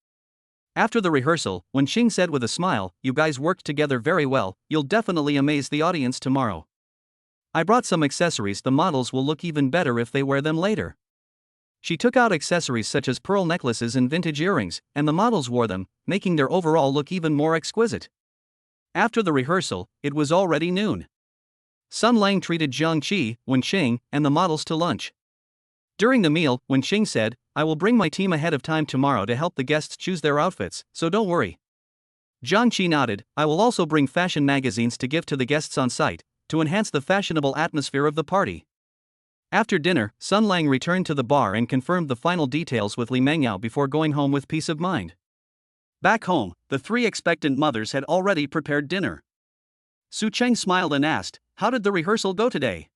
After the rehearsal, Wen Qing said with a smile, You guys worked together very well, you'll definitely amaze the audience tomorrow. I brought some accessories, the models will look even better if they wear them later. She took out accessories such as pearl necklaces and vintage earrings, and the models wore them, making their overall look even more exquisite. After the rehearsal, it was already noon. Sun Lang treated Jiang Qi, Wen Qing, and the models to lunch. During the meal, Wen Qing said, I will bring my team ahead of time tomorrow to help the guests choose their outfits, so don't worry. Jiang Qi nodded, I will also bring fashion magazines to give to the guests on site, to enhance the fashionable atmosphere of the party. After dinner, Sun Lang returned to the bar and confirmed the final details with Li Mengyao before going home with peace of mind. Back home, the three expectant mothers had already prepared dinner. Su Cheng smiled and asked, How did the rehearsal go today?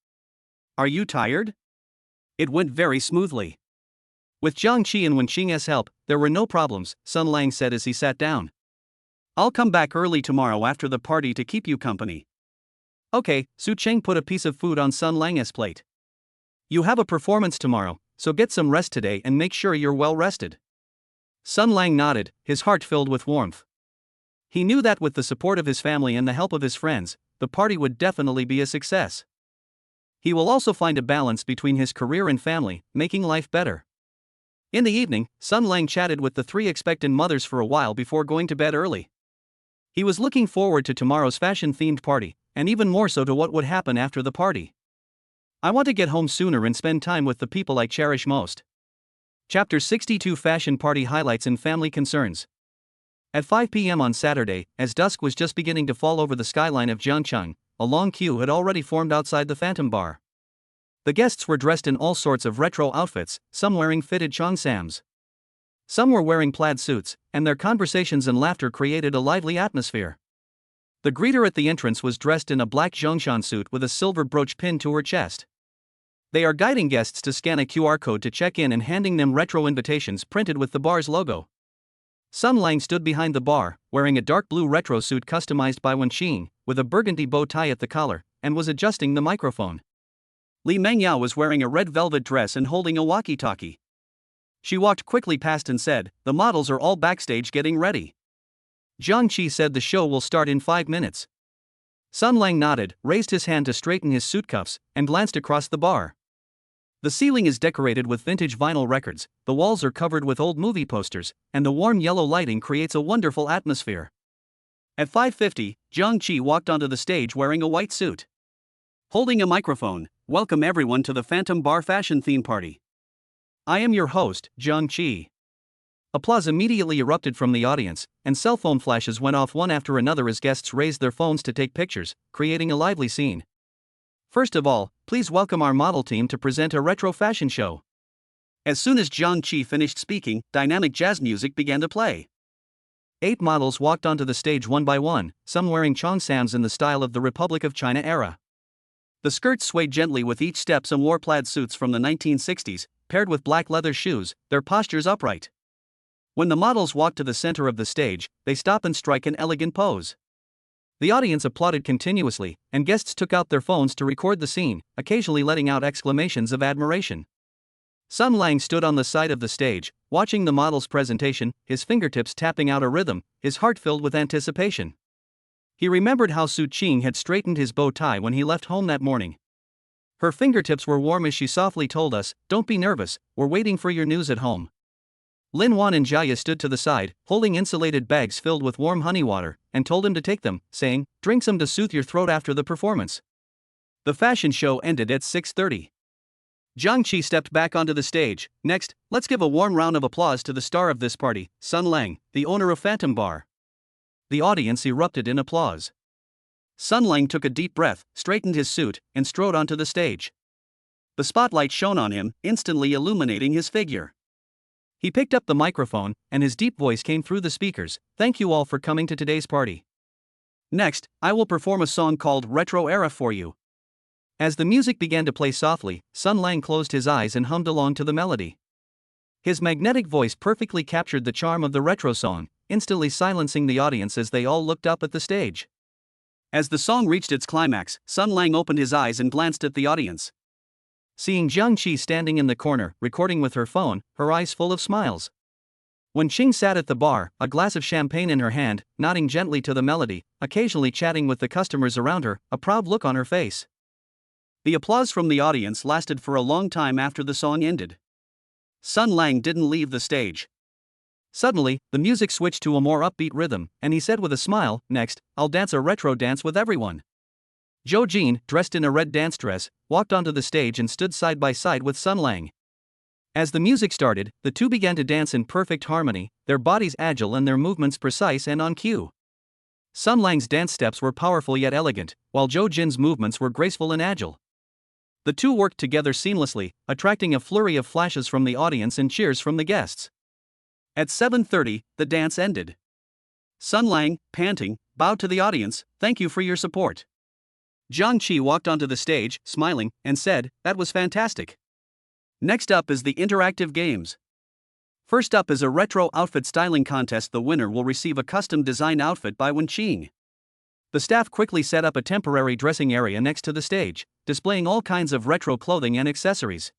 Are you tired? It went very smoothly. With Jiang Qi and Wenqing's help, there were no problems, Sun Lang said as he sat down. I'll come back early tomorrow after the party to keep you company. Okay, Su Cheng put a piece of food on Sun Lang's plate. You have a performance tomorrow, so get some rest today and make sure you're well rested. Sun Lang nodded, his heart filled with warmth. He knew that with the support of his family and the help of his friends, the party would definitely be a success. He will also find a balance between his career and family, making life better. In the evening, Sun Lang chatted with the three expectant mothers for a while before going to bed early. He was looking forward to tomorrow's fashion-themed party, and even more so to what would happen after the party. I want to get home sooner and spend time with the people I cherish most. Chapter 62 Fashion Party Highlights and Family Concerns. At 5 p.m. on Saturday, as dusk was just beginning to fall over the skyline of Jiangcheng, a long queue had already formed outside the Phantom Bar. The guests were dressed in all sorts of retro outfits, some wearing fitted cheongsams. Some were wearing plaid suits, and their conversations and laughter created a lively atmosphere. The greeter at the entrance was dressed in a black Zhongshan suit with a silver brooch pinned to her chest. They are guiding guests to scan a QR code to check in and handing them retro invitations printed with the bar's logo. Sun Lang stood behind the bar, wearing a dark blue retro suit customized by Wenqing, with a burgundy bow tie at the collar, and was adjusting the microphone. Li Mengyao was wearing a red velvet dress and holding a walkie-talkie. She walked quickly past and said, "The models are all backstage getting ready." Jiang Qi said the show will start in 5 minutes. Sun Lang nodded, raised his hand to straighten his suit cuffs, and glanced across the bar. The ceiling is decorated with vintage vinyl records, the walls are covered with old movie posters, and the warm yellow lighting creates a wonderful atmosphere. At 5:50, Jiang Qi walked onto the stage wearing a white suit. Holding a microphone, "Welcome everyone to the Phantom Bar Fashion Theme Party. I am your host, Jiang Qi." Applause immediately erupted from the audience, and cell phone flashes went off one after another as guests raised their phones to take pictures, creating a lively scene. First of all, please welcome our model team to present a retro fashion show. As soon as Jiang Qi finished speaking, dynamic jazz music began to play. 8 models walked onto the stage one by one, some wearing cheongsams in the style of the Republic of China era. The skirts swayed gently with each step. Some wore plaid suits from the 1960s, paired with black leather shoes, their postures upright. When the models walked to the center of the stage, they stop and strike an elegant pose. The audience applauded continuously, and guests took out their phones to record the scene, occasionally letting out exclamations of admiration. Sun Lang stood on the side of the stage, watching the model's presentation, his fingertips tapping out a rhythm, his heart filled with anticipation. He remembered how Su Qing had straightened his bow tie when he left home that morning. Her fingertips were warm as she softly told us, "Don't be nervous, we're waiting for your news at home." Lin Wan and Jia stood to the side, holding insulated bags filled with warm honey water, and told him to take them, saying, "Drink some to soothe your throat after the performance." The fashion show ended at 6:30. Jiang Qi stepped back onto the stage. "Next, let's give a warm round of applause to the star of this party, Sun Lang, the owner of Phantom Bar." The audience erupted in applause. Sun Lang took a deep breath, straightened his suit, and strode onto the stage. The spotlight shone on him, instantly illuminating his figure. He picked up the microphone, and his deep voice came through the speakers. "Thank you all for coming to today's party. Next, I will perform a song called Retro Era for you." As the music began to play softly, Sun Lang closed his eyes and hummed along to the melody. His magnetic voice perfectly captured the charm of the retro song, instantly silencing the audience as they all looked up at the stage. As the song reached its climax, Sun Lang opened his eyes and glanced at the audience. Seeing Jiang Qi standing in the corner, recording with her phone, her eyes full of smiles. Wenqing sat at the bar, a glass of champagne in her hand, nodding gently to the melody, occasionally chatting with the customers around her, a proud look on her face. The applause from the audience lasted for a long time after the song ended. Sun Lang didn't leave the stage. Suddenly, the music switched to a more upbeat rhythm, and he said with a smile, "Next, I'll dance a retro dance with everyone." Zhou Jin, dressed in a red dance dress, walked onto the stage and stood side by side with Sun Lang. As the music started, the two began to dance in perfect harmony, their bodies agile and their movements precise and on cue. Sun Lang's dance steps were powerful yet elegant, while Zhou Jin's movements were graceful and agile. The two worked together seamlessly, attracting a flurry of flashes from the audience and cheers from the guests. At 7:30, the dance ended. Sun Lang, panting, bowed to the audience, "Thank you for your support." Jiang Qi walked onto the stage, smiling, and said, "That was fantastic. Next up is the interactive games. First up is a retro outfit styling contest. The winner will receive a custom-designed outfit by Wenqing. The staff quickly set up a temporary dressing area next to the stage, displaying all kinds of retro clothing and accessories.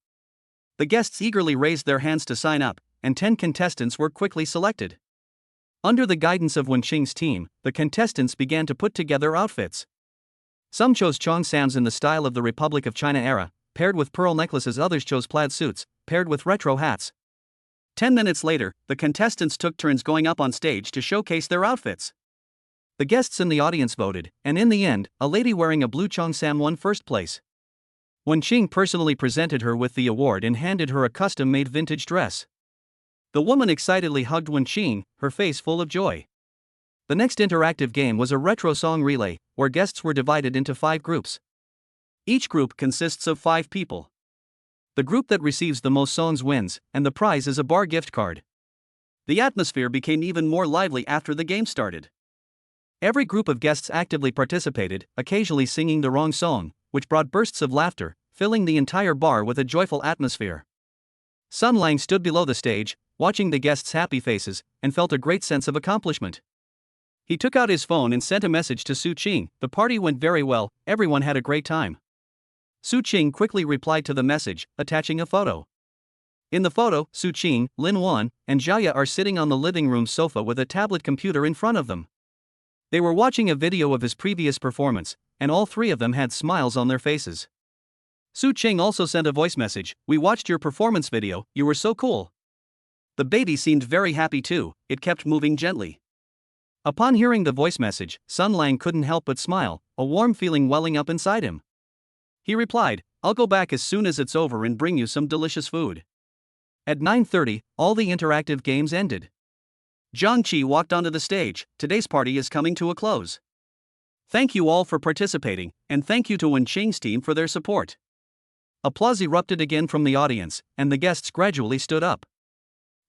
The guests eagerly raised their hands to sign up, and 10 contestants were quickly selected. Under the guidance of Wenqing's team, the contestants began to put together outfits. Some chose cheongsams in the style of the Republic of China era, paired with pearl necklaces. Others chose plaid suits, paired with retro hats. 10 minutes later, the contestants took turns going up on stage to showcase their outfits. The guests in the audience voted, and in the end, a lady wearing a blue cheongsam won first place. Wenqing personally presented her with the award and handed her a custom-made vintage dress. The woman excitedly hugged Wenqing, her face full of joy. The next interactive game was a retro song relay, where guests were divided into 5 groups. Each group consists of 5 people. The group that receives the most songs wins, and the prize is a bar gift card. The atmosphere became even more lively after the game started. Every group of guests actively participated, occasionally singing the wrong song, which brought bursts of laughter, filling the entire bar with a joyful atmosphere. Sun Lang stood below the stage, watching the guests' happy faces, and felt a great sense of accomplishment. He took out his phone and sent a message to Su Qing. The party went very well, everyone had a great time. Su Qing quickly replied to the message, attaching a photo. In the photo, Su Qing, Lin Wan, and Jia are sitting on the living room sofa with a tablet computer in front of them. They were watching a video of his previous performance, and all 3 of them had smiles on their faces. Su Qing also sent a voice message, "We watched your performance video, you were so cool." The baby seemed very happy too, it kept moving gently. Upon hearing the voice message, Sun Lang couldn't help but smile, a warm feeling welling up inside him. He replied, "I'll go back as soon as it's over and bring you some delicious food." At 9:30, all the interactive games ended. Zhang Qi walked onto the stage. Today's party is coming to a close. Thank you all for participating, and thank you to Wenqing's team for their support. Applause erupted again from the audience, and the guests gradually stood up.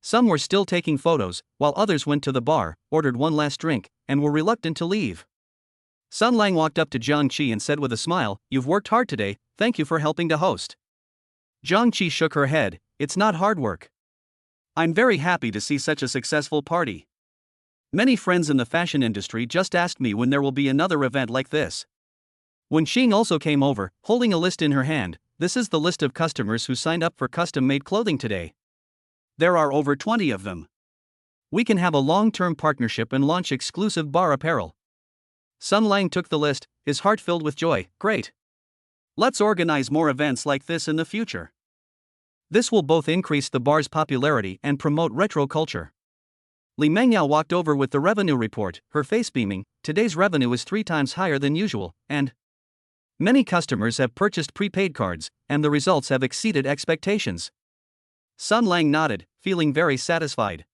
Some were still taking photos, while others went to the bar, ordered one last drink, and were reluctant to leave. Sun Lang walked up to Zhang Qi and said with a smile, "You've worked hard today, thank you for helping to host." Zhang Qi shook her head, "It's not hard work. I'm very happy to see such a successful party. Many friends in the fashion industry just asked me when there will be another event like this." Wenqing also came over, holding a list in her hand. "This is the list of customers who signed up for custom-made clothing today. There are over 20 of them. We can have a long-term partnership and launch exclusive bar apparel." Sun Lang took the list, his heart filled with joy. "Great. Let's organize more events like this in the future. This will both increase the bar's popularity and promote retro culture." Li Mengyao walked over with the revenue report, her face beaming. "Today's revenue is 3 times higher than usual, and many customers have purchased prepaid cards, and the results have exceeded expectations." Sun Lang nodded, feeling very satisfied.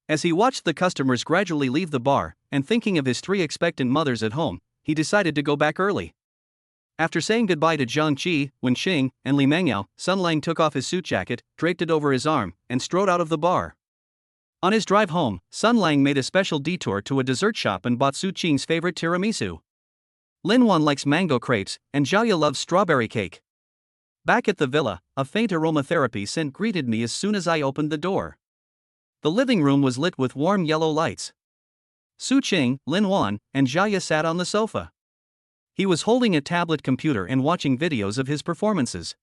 As he watched the customers gradually leave the bar, and thinking of his 3 expectant mothers at home, he decided to go back early. After saying goodbye to Zhang Qi, Wenqing, and Li Mengyao, Sun Lang took off his suit jacket, draped it over his arm, and strode out of the bar. On his drive home, Sun Lang made a special detour to a dessert shop and bought Su Qing's favorite tiramisu. Lin Wan likes mango crepes, and Jiaya loves strawberry cake. Back at the villa, a faint aromatherapy scent greeted me as soon as I opened the door. The living room was lit with warm yellow lights. Su Qing, Lin Wan, and Jiaya sat on the sofa. He was holding a tablet computer and watching videos of his performances.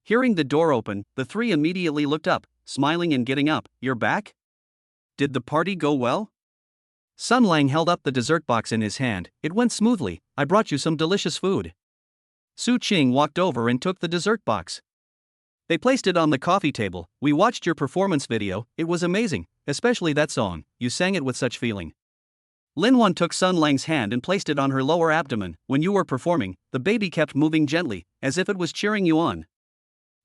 Hearing the door open, the 3 immediately looked up, smiling and getting up. "You're back? Did the party go well?" Sun Lang held up the dessert box in his hand. "It went smoothly, I brought you some delicious food." Su Qing walked over and took the dessert box. They placed it on the coffee table. "We watched your performance video, it was amazing, especially that song, you sang it with such feeling." Lin Wan took Sun Lang's hand and placed it on her lower abdomen. "When you were performing, the baby kept moving gently, as if it was cheering you on."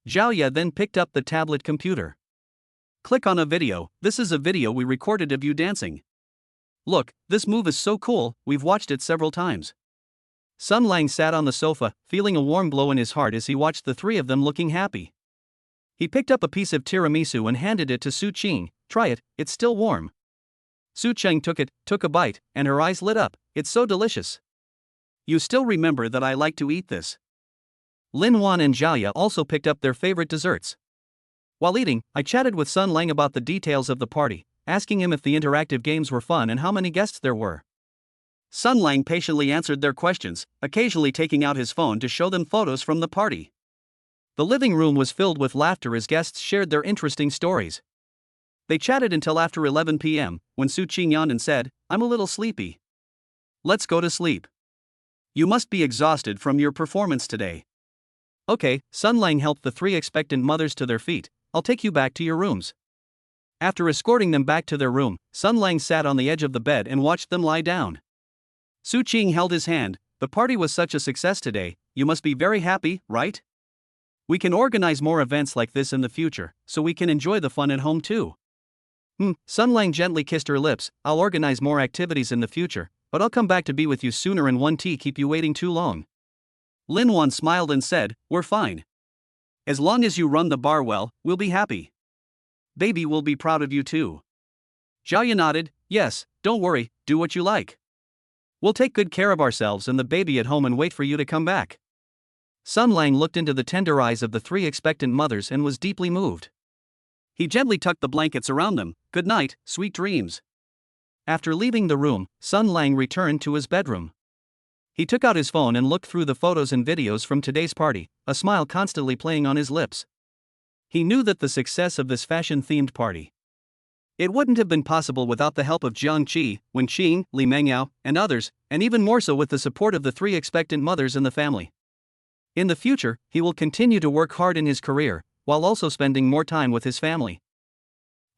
Jiaya then picked up the tablet computer. "Click on a video, this is a video we recorded of you dancing. Look, this move is so cool, we've watched it several times." Sun Lang sat on the sofa, feeling a warm glow in his heart as he watched the 3 of them looking happy. He picked up a piece of tiramisu and handed it to Su Qing. "Try it, it's still warm." Su Qing took a bite, and her eyes lit up. "It's so delicious. You still remember that I like to eat this." Lin Wan and Jiaya also picked up their favorite desserts. While eating, I chatted with Sun Lang about the details of the party, asking him if the interactive games were fun and how many guests there were. Sun Lang patiently answered their questions, occasionally taking out his phone to show them photos from the party. The living room was filled with laughter as guests shared their interesting stories. They chatted until after 11 p.m., when Su Qing yawned and said, "I'm a little sleepy. Let's go to sleep. You must be exhausted from your performance today." Okay, Sun Lang helped the three expectant mothers to their feet. "I'll take you back to your rooms." After escorting them back to their room, Sun Lang sat on the edge of the bed and watched them lie down. Su Qing held his hand. "The party was such a success today, you must be very happy, right? We can organize more events like this in the future, so we can enjoy the fun at home too." Sun Lang gently kissed her lips. "I'll organize more activities in the future, but I'll come back to be with you sooner and one tea keep you waiting too long." Lin Wan smiled and said, "We're fine. As long as you run the bar well, we'll be happy. Baby will be proud of you too." Xiaoya nodded. "Yes, don't worry, do what you like. We'll take good care of ourselves and the baby at home and wait for you to come back." Sun Lang looked into the tender eyes of the three expectant mothers and was deeply moved. He gently tucked the blankets around them. "Good night, sweet dreams." After leaving the room, Sun Lang returned to his bedroom. He took out his phone and looked through the photos and videos from today's party, a smile constantly playing on his lips. He knew that the success of this fashion-themed party, it wouldn't have been possible without the help of Jiang Qi, Wen Qing, Li Mengyao, and others, and even more so with the support of the three expectant mothers in the family. In the future, he will continue to work hard in his career, while also spending more time with his family.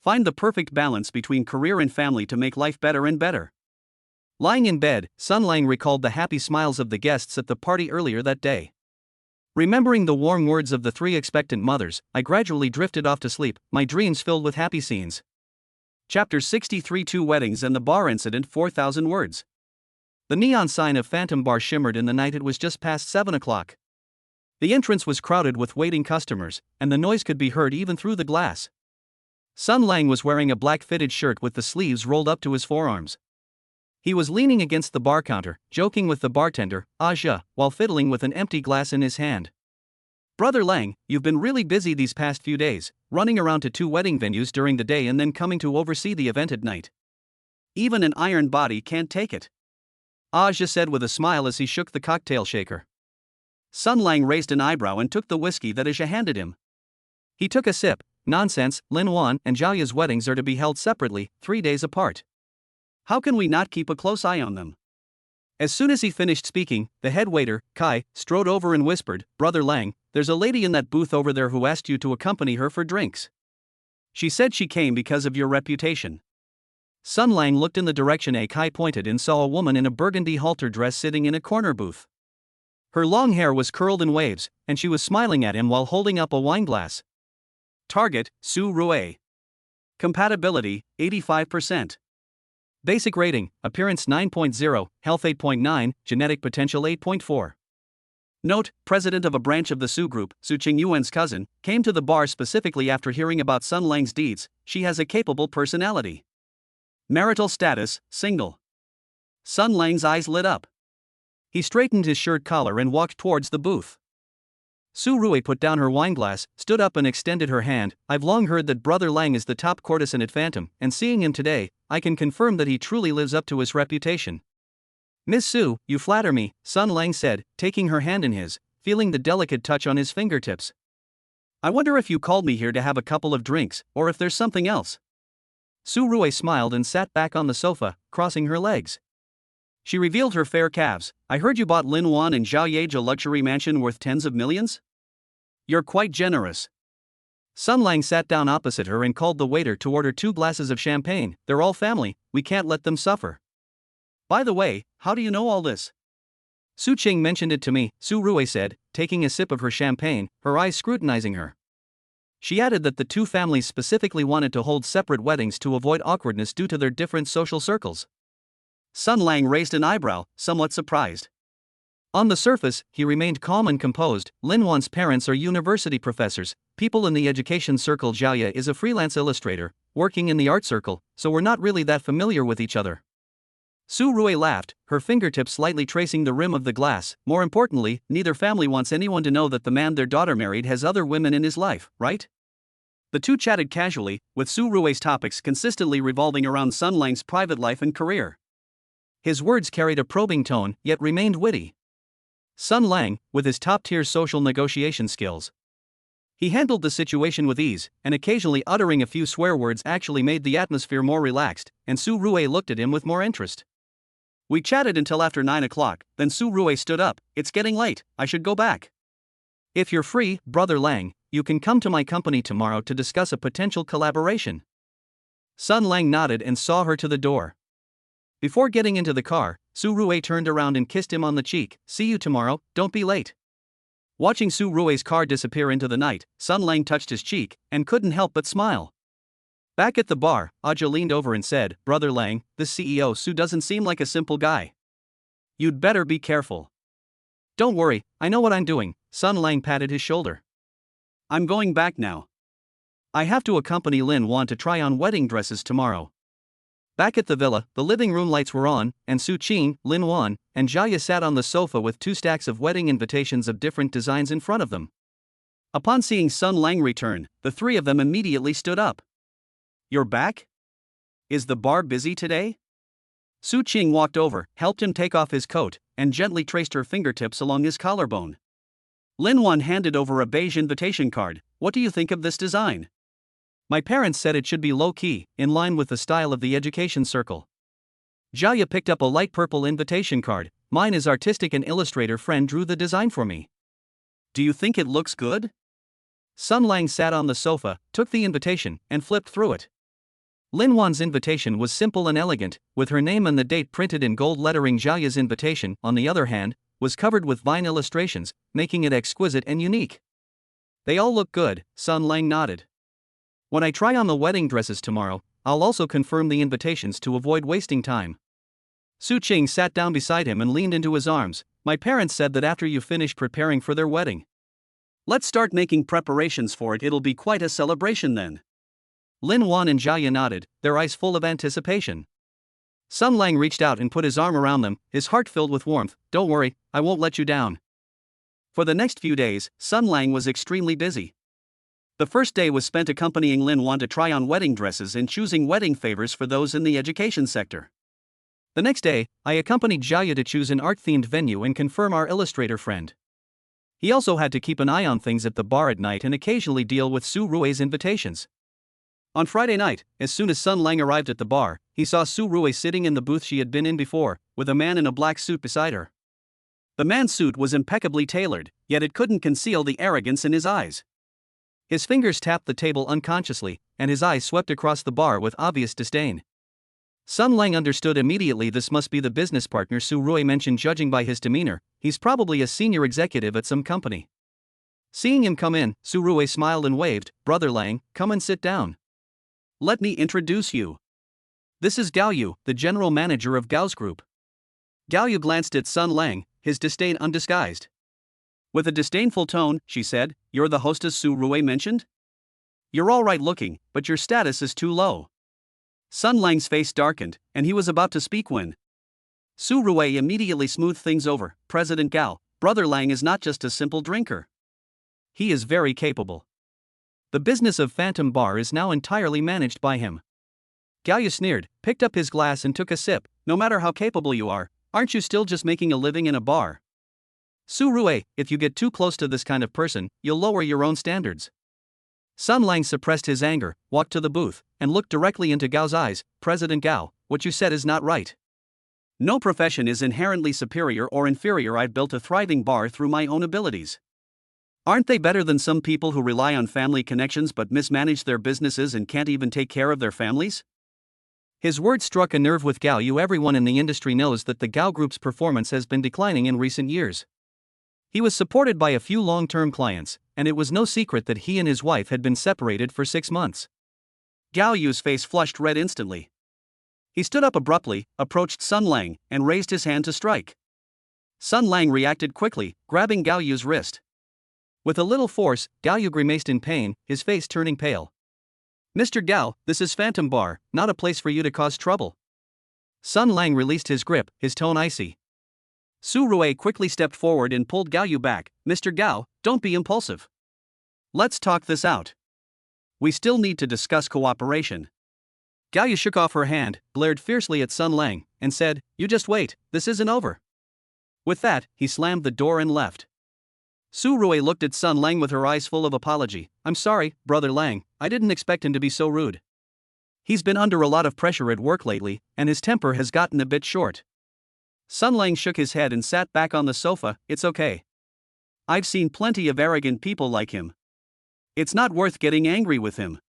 Find the perfect balance between career and family to make life better and better. Lying in bed, Sun Lang recalled the happy smiles of the guests at the party earlier that day. Remembering the warm words of the three expectant mothers, I gradually drifted off to sleep, my dreams filled with happy scenes. Chapter 63 Two Weddings and the Bar Incident 4,000 Words. The neon sign of Phantom Bar shimmered in the night. It was just past 7 o'clock. The entrance was crowded with waiting customers, and the noise could be heard even through the glass. Sun Lang was wearing a black fitted shirt with the sleeves rolled up to his forearms. He was leaning against the bar counter, joking with the bartender, Aja, while fiddling with an empty glass in his hand. "Brother Lang, you've been really busy these past few days, running around to 2 wedding venues during the day and then coming to oversee the event at night. Even an iron body can't take it," Aja said with a smile as he shook the cocktail shaker. Sun Lang raised an eyebrow and took the whiskey that Aja handed him. He took a sip. "Nonsense, Lin Wan and Zhaoya's weddings are to be held separately, 3 days apart. How can we not keep a close eye on them?" As soon as he finished speaking, the head waiter, Kai, strode over and whispered, "Brother Lang, there's a lady in that booth over there who asked you to accompany her for drinks. She said she came because of your reputation." Sun Lang looked in the direction Kai pointed and saw a woman in a burgundy halter dress sitting in a corner booth. Her long hair was curled in waves, and she was smiling at him while holding up a wine glass. Target, Su Rue. Compatibility, 85%. Basic rating, Appearance 9.0, Health 8.9, Genetic Potential 8.4. Note, President of a branch of the Su Group, Su Qingyuan's cousin, came to the bar specifically after hearing about Sun Lang's deeds. She has a capable personality. Marital status, single. Sun Lang's eyes lit up. He straightened his shirt collar and walked towards the booth. Su Rue put down her wineglass, stood up and extended her hand. "I've long heard that Brother Lang is the top courtesan at Phantom, and seeing him today, I can confirm that he truly lives up to his reputation." "Miss Su, you flatter me," Sun Lang said, taking her hand in his, feeling the delicate touch on his fingertips. "I wonder if you called me here to have a couple of drinks, or if there's something else." Su Rue smiled and sat back on the sofa, crossing her legs. She revealed her fair calves. "I heard you bought Lin Wan and Zhao Ye a luxury mansion worth tens of millions? You're quite generous." Sun Lang sat down opposite her and called the waiter to order 2 glasses of champagne. "They're all family, we can't let them suffer." "By the way, how do you know all this?" "Su Qing mentioned it to me," Su Rue said, taking a sip of her champagne, her eyes scrutinizing her. She added that the 2 families specifically wanted to hold separate weddings to avoid awkwardness due to their different social circles. Sun Lang raised an eyebrow, somewhat surprised. On the surface, he remained calm and composed. "Lin Wan's parents are university professors, people in the education circle. Zhaoya is a freelance illustrator, working in the art circle, so we're not really that familiar with each other." Su Rue laughed, her fingertips slightly tracing the rim of the glass. "More importantly, neither family wants anyone to know that the man their daughter married has other women in his life, right? The two chatted casually, with Su Rui's topics consistently revolving around Sun Lang's private life and career. His words carried a probing tone, yet remained witty. Sun Lang, with his top-tier social negotiation skills. He handled the situation with ease, and occasionally uttering a few swear words actually made the atmosphere more relaxed, and Su Rui looked at him with more interest. We chatted until after 9 o'clock, then Su Rui stood up. It's getting late, I should go back. If you're free, Brother Lang, you can come to my company tomorrow to discuss a potential collaboration. Sun Lang nodded and saw her to the door. Before getting into the car, Su Rui turned around and kissed him on the cheek. See you tomorrow, don't be late. Watching Su Rui's car disappear into the night, Sun Lang touched his cheek, and couldn't help but smile. Back at the bar, Aja leaned over and said, Brother Lang, this CEO Su doesn't seem like a simple guy. You'd better be careful. Don't worry, I know what I'm doing, Sun Lang patted his shoulder. I'm going back now. I have to accompany Lin Wan to try on wedding dresses tomorrow. Back at the villa, the living room lights were on, and Su Qing, Lin Wan, and Jaya sat on the sofa with 2 stacks of wedding invitations of different designs in front of them. Upon seeing Sun Lang return, the 3 of them immediately stood up. You're back? Is the bar busy today? Su Qing walked over, helped him take off his coat, and gently traced her fingertips along his collarbone. Lin Wan handed over a beige invitation card. What do you think of this design? My parents said it should be low-key, in line with the style of the education circle. Jaya picked up a light purple invitation card. Mine is artistic and illustrator friend drew the design for me. Do you think it looks good? Sun Lang sat on the sofa, took the invitation, and flipped through it. Lin Wan's invitation was simple and elegant, with her name and the date printed in gold lettering. Jaya's invitation, on the other hand, was covered with vine illustrations, making it exquisite and unique. They all look good, Sun Lang nodded. When I try on the wedding dresses tomorrow, I'll also confirm the invitations to avoid wasting time. Su Qing sat down beside him and leaned into his arms. My parents said that after you finish preparing for their wedding, let's start making preparations for it. It'll be quite a celebration then. Lin Wan and Jaya nodded, their eyes full of anticipation. Sun Lang reached out and put his arm around them, his heart filled with warmth. Don't worry, I won't let you down. For the next few days, Sun Lang was extremely busy. The first day was spent accompanying Lin Wan to try on wedding dresses and choosing wedding favors for those in the education sector. The next day, I accompanied Jaya to choose an art-themed venue and confirm our illustrator friend. He also had to keep an eye on things at the bar at night and occasionally deal with Su Rui's invitations. On Friday night, as soon as Sun Lang arrived at the bar, he saw Su Rui sitting in the booth she had been in before, with a man in a black suit beside her. The man's suit was impeccably tailored, yet it couldn't conceal the arrogance in his eyes. His fingers tapped the table unconsciously, and his eyes swept across the bar with obvious disdain. Sun Lang understood immediately this must be the business partner Su Rui mentioned. Judging by his demeanor, he's probably a senior executive at some company. Seeing him come in, Su Rui smiled and waved. Brother Lang, come and sit down. Let me introduce you. This is Gao Yu, the general manager of Gao's group. Gao Yu glanced at Sun Lang, his disdain undisguised. With a disdainful tone, she said, You're the hostess Su Rui mentioned? You're all right looking, but your status is too low. Sun Lang's face darkened, and he was about to speak when Su Rui immediately smoothed things over. President Gao, Brother Lang is not just a simple drinker. He is very capable. The business of Phantom Bar is now entirely managed by him. Gao Yu sneered, picked up his glass and took a sip. No matter how capable you are, aren't you still just making a living in a bar? Su Rui, if you get too close to this kind of person, you'll lower your own standards. Sun Lang suppressed his anger, walked to the booth, and looked directly into Gao's eyes. President Gao, what you said is not right. No profession is inherently superior or inferior. I've built a thriving bar through my own abilities. Aren't they better than some people who rely on family connections but mismanage their businesses and can't even take care of their families? His words struck a nerve with Gao Yu. Everyone in the industry knows that the Gao Group's performance has been declining in recent years. He was supported by a few long-term clients, and it was no secret that he and his wife had been separated for 6 months. Gao Yu's face flushed red instantly. He stood up abruptly, approached Sun Lang, and raised his hand to strike. Sun Lang reacted quickly, grabbing Gao Yu's wrist. With a little force, Gao Yu grimaced in pain, his face turning pale. Mr. Gao, this is Phantom Bar, not a place for you to cause trouble. Sun Lang released his grip, his tone icy. Su Rui quickly stepped forward and pulled Gao Yu back. Mr. Gao, don't be impulsive. Let's talk this out. We still need to discuss cooperation. Gaoyu shook off her hand, glared fiercely at Sun Lang, and said, "You just wait, this isn't over." With that, he slammed the door and left. Su Rui looked at Sun Lang with her eyes full of apology. "I'm sorry, Brother Lang, I didn't expect him to be so rude. He's been under a lot of pressure at work lately, and his temper has gotten a bit short." Sun Lang shook his head and sat back on the sofa. "It's okay. I've seen plenty of arrogant people like him. It's not worth getting angry with him.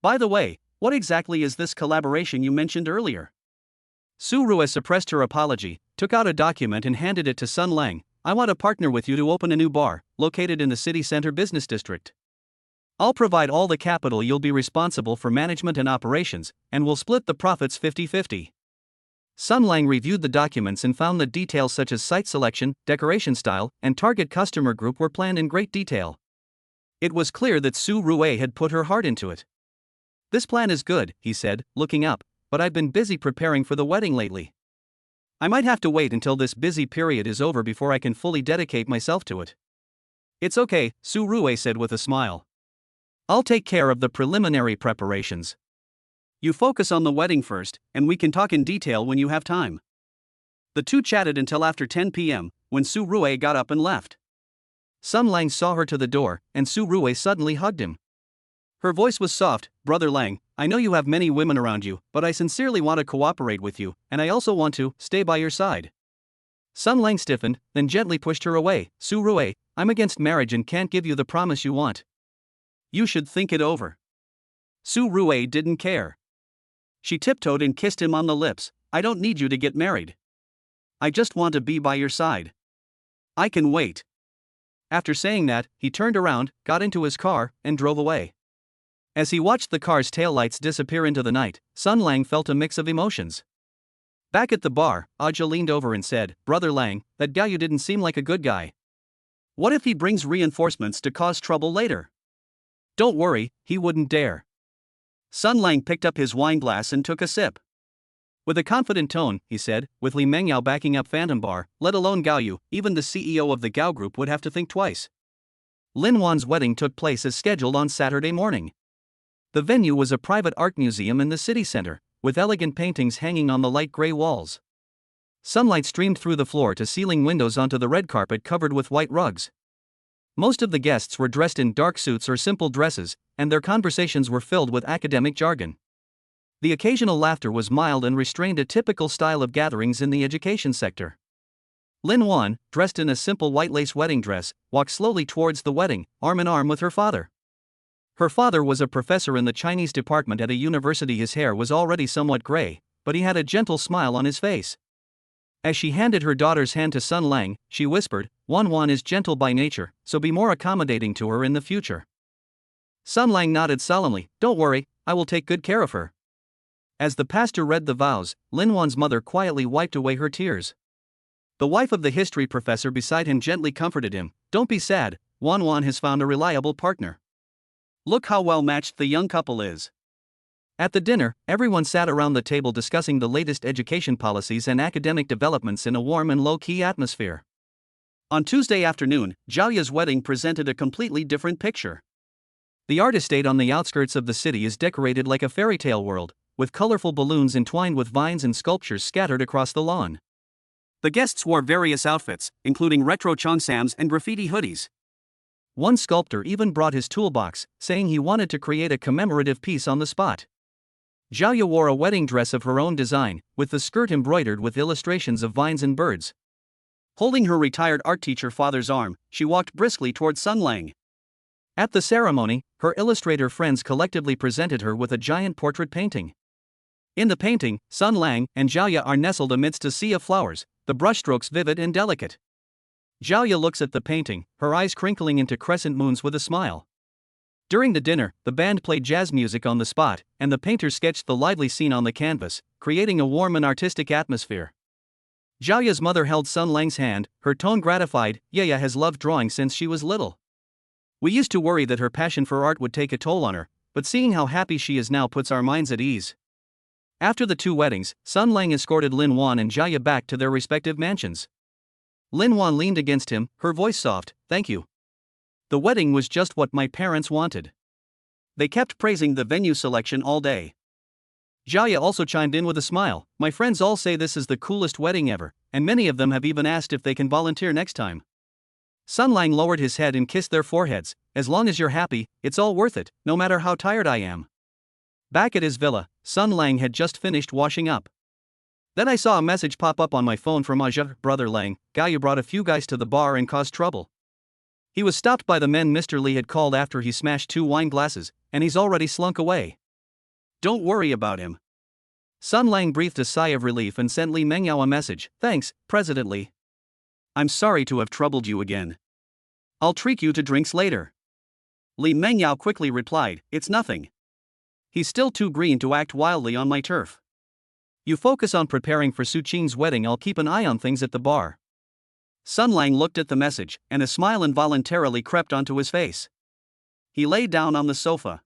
By the way, what exactly is this collaboration you mentioned earlier?" Su Rui suppressed her apology, took out a document and handed it to Sun Lang. "I want to partner with you to open a new bar, located in the city center business district. I'll provide all the capital, you'll be responsible for management and operations, and we'll split the profits 50-50. Sun Lang reviewed the documents and found that details such as site selection, decoration style, and target customer group were planned in great detail. It was clear that Su Rui had put her heart into it. "This plan is good," he said, looking up, "but I've been busy preparing for the wedding lately. I might have to wait until this busy period is over before I can fully dedicate myself to it." "It's okay," Su Rui said with a smile. "I'll take care of the preliminary preparations. You focus on the wedding first, and we can talk in detail when you have time." The two chatted until after 10 p.m., when Su Rui got up and left. Sun Lang saw her to the door, and Su Rui suddenly hugged him. Her voice was soft. "Brother Lang, I know you have many women around you, but I sincerely want to cooperate with you, and I also want to stay by your side." Sun Lang stiffened, then gently pushed her away. "Su Rui, I'm against marriage and can't give you the promise you want. You should think it over." Su Rui didn't care. She tiptoed and kissed him on the lips. "I don't need you to get married. I just want to be by your side. I can wait." After saying that, he turned around, got into his car, and drove away. As he watched the car's taillights disappear into the night, Sun Lang felt a mix of emotions. Back at the bar, Aja leaned over and said, "Brother Lang, that Gaoyu didn't seem like a good guy. What if he brings reinforcements to cause trouble later?" "Don't worry, he wouldn't dare." Sun Lang picked up his wine glass and took a sip. With a confident tone, he said, "With Li Mengyao backing up Phantom Bar, let alone Gaoyu, even the CEO of the Gao Group would have to think twice." Lin Wan's wedding took place as scheduled on Saturday morning. The venue was a private art museum in the city center, with elegant paintings hanging on the light gray walls. Sunlight streamed through the floor-to-ceiling windows onto the red carpet covered with white rugs. Most of the guests were dressed in dark suits or simple dresses, and their conversations were filled with academic jargon. The occasional laughter was mild and restrained, a typical style of gatherings in the education sector. Lin Wan, dressed in a simple white lace wedding dress, walked slowly towards the wedding, arm in arm with her father. Her father was a professor in the Chinese department at a university. His hair was already somewhat gray, but he had a gentle smile on his face. As she handed her daughter's hand to Sun Lang, she whispered, Wan is gentle by nature, so be more accommodating to her in the future." Sun Lang nodded solemnly. "Don't worry, I will take good care of her." As the pastor read the vows, Lin Wan's mother quietly wiped away her tears. The wife of the history professor beside him gently comforted him. "Don't be sad, Wan has found a reliable partner. Look how well matched the young couple is." At the dinner, everyone sat around the table discussing the latest education policies and academic developments in a warm and low-key atmosphere. On Tuesday afternoon, Zhao Ya's wedding presented a completely different picture. The art estate on the outskirts of the city is decorated like a fairy tale world, with colorful balloons entwined with vines and sculptures scattered across the lawn. The guests wore various outfits, including retro cheongsams and graffiti hoodies. One sculptor even brought his toolbox, saying he wanted to create a commemorative piece on the spot. Zhao Ya wore a wedding dress of her own design, with the skirt embroidered with illustrations of vines and birds. Holding her retired art teacher father's arm, she walked briskly towards Sun Lang. At the ceremony, her illustrator friends collectively presented her with a giant portrait painting. In the painting, Sun Lang and Zhao Ya are nestled amidst a sea of flowers, the brushstrokes vivid and delicate. Zhao Ya looks at the painting, her eyes crinkling into crescent moons with a smile. During the dinner, the band played jazz music on the spot, and the painter sketched the lively scene on the canvas, creating a warm and artistic atmosphere. Zhao Ya's mother held Sun Lang's hand, her tone gratified. "Yaya has loved drawing since she was little. We used to worry that her passion for art would take a toll on her, but seeing how happy she is now puts our minds at ease." After the two weddings, Sun Lang escorted Lin Wan and Zhao Ya back to their respective mansions. Lin Wan leaned against him, her voice soft. "Thank you. The wedding was just what my parents wanted. They kept praising the venue selection all day. Jaya also chimed in with a smile. My friends all say this is the coolest wedding ever, and many of them have even asked if they can volunteer next time. Sun Lang lowered his head and kissed their foreheads. As long as you're happy, it's all worth it, no matter how tired I am. Back at his villa, Sun Lang had just finished washing up. Then I saw a message pop up on my phone from Aja. Brother Lang, Gayu brought a few guys to the bar and caused trouble. He was stopped by the men Mr. Lee had called after he smashed 2 wine glasses, and he's already slunk away. Don't worry about him. Sun Lang breathed a sigh of relief and sent Li Mengyao a message. Thanks, President Lee. I'm sorry to have troubled you again. I'll treat you to drinks later. Li Mengyao quickly replied, it's nothing. He's still too green to act wildly on my turf. You focus on preparing for Su Qing's wedding, I'll keep an eye on things at the bar. Sun Lang looked at the message, and a smile involuntarily crept onto his face. He lay down on the sofa.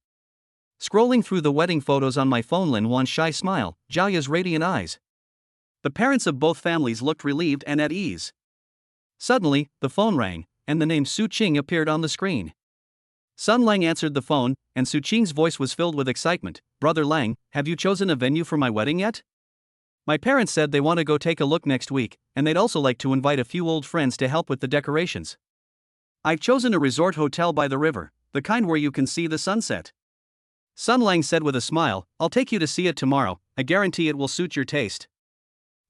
Scrolling through the wedding photos on my phone, Lin Wan's shy smile, Jiaya's radiant eyes. The parents of both families looked relieved and at ease. Suddenly, the phone rang, and the name Su Qing appeared on the screen. Sun Lang answered the phone, and Su Qing's voice was filled with excitement. Brother Lang, have you chosen a venue for my wedding yet? My parents said they want to go take a look next week, and they'd also like to invite a few old friends to help with the decorations. I've chosen a resort hotel by the river, the kind where you can see the sunset. Sun Lang said with a smile, I'll take you to see it tomorrow, I guarantee it will suit your taste.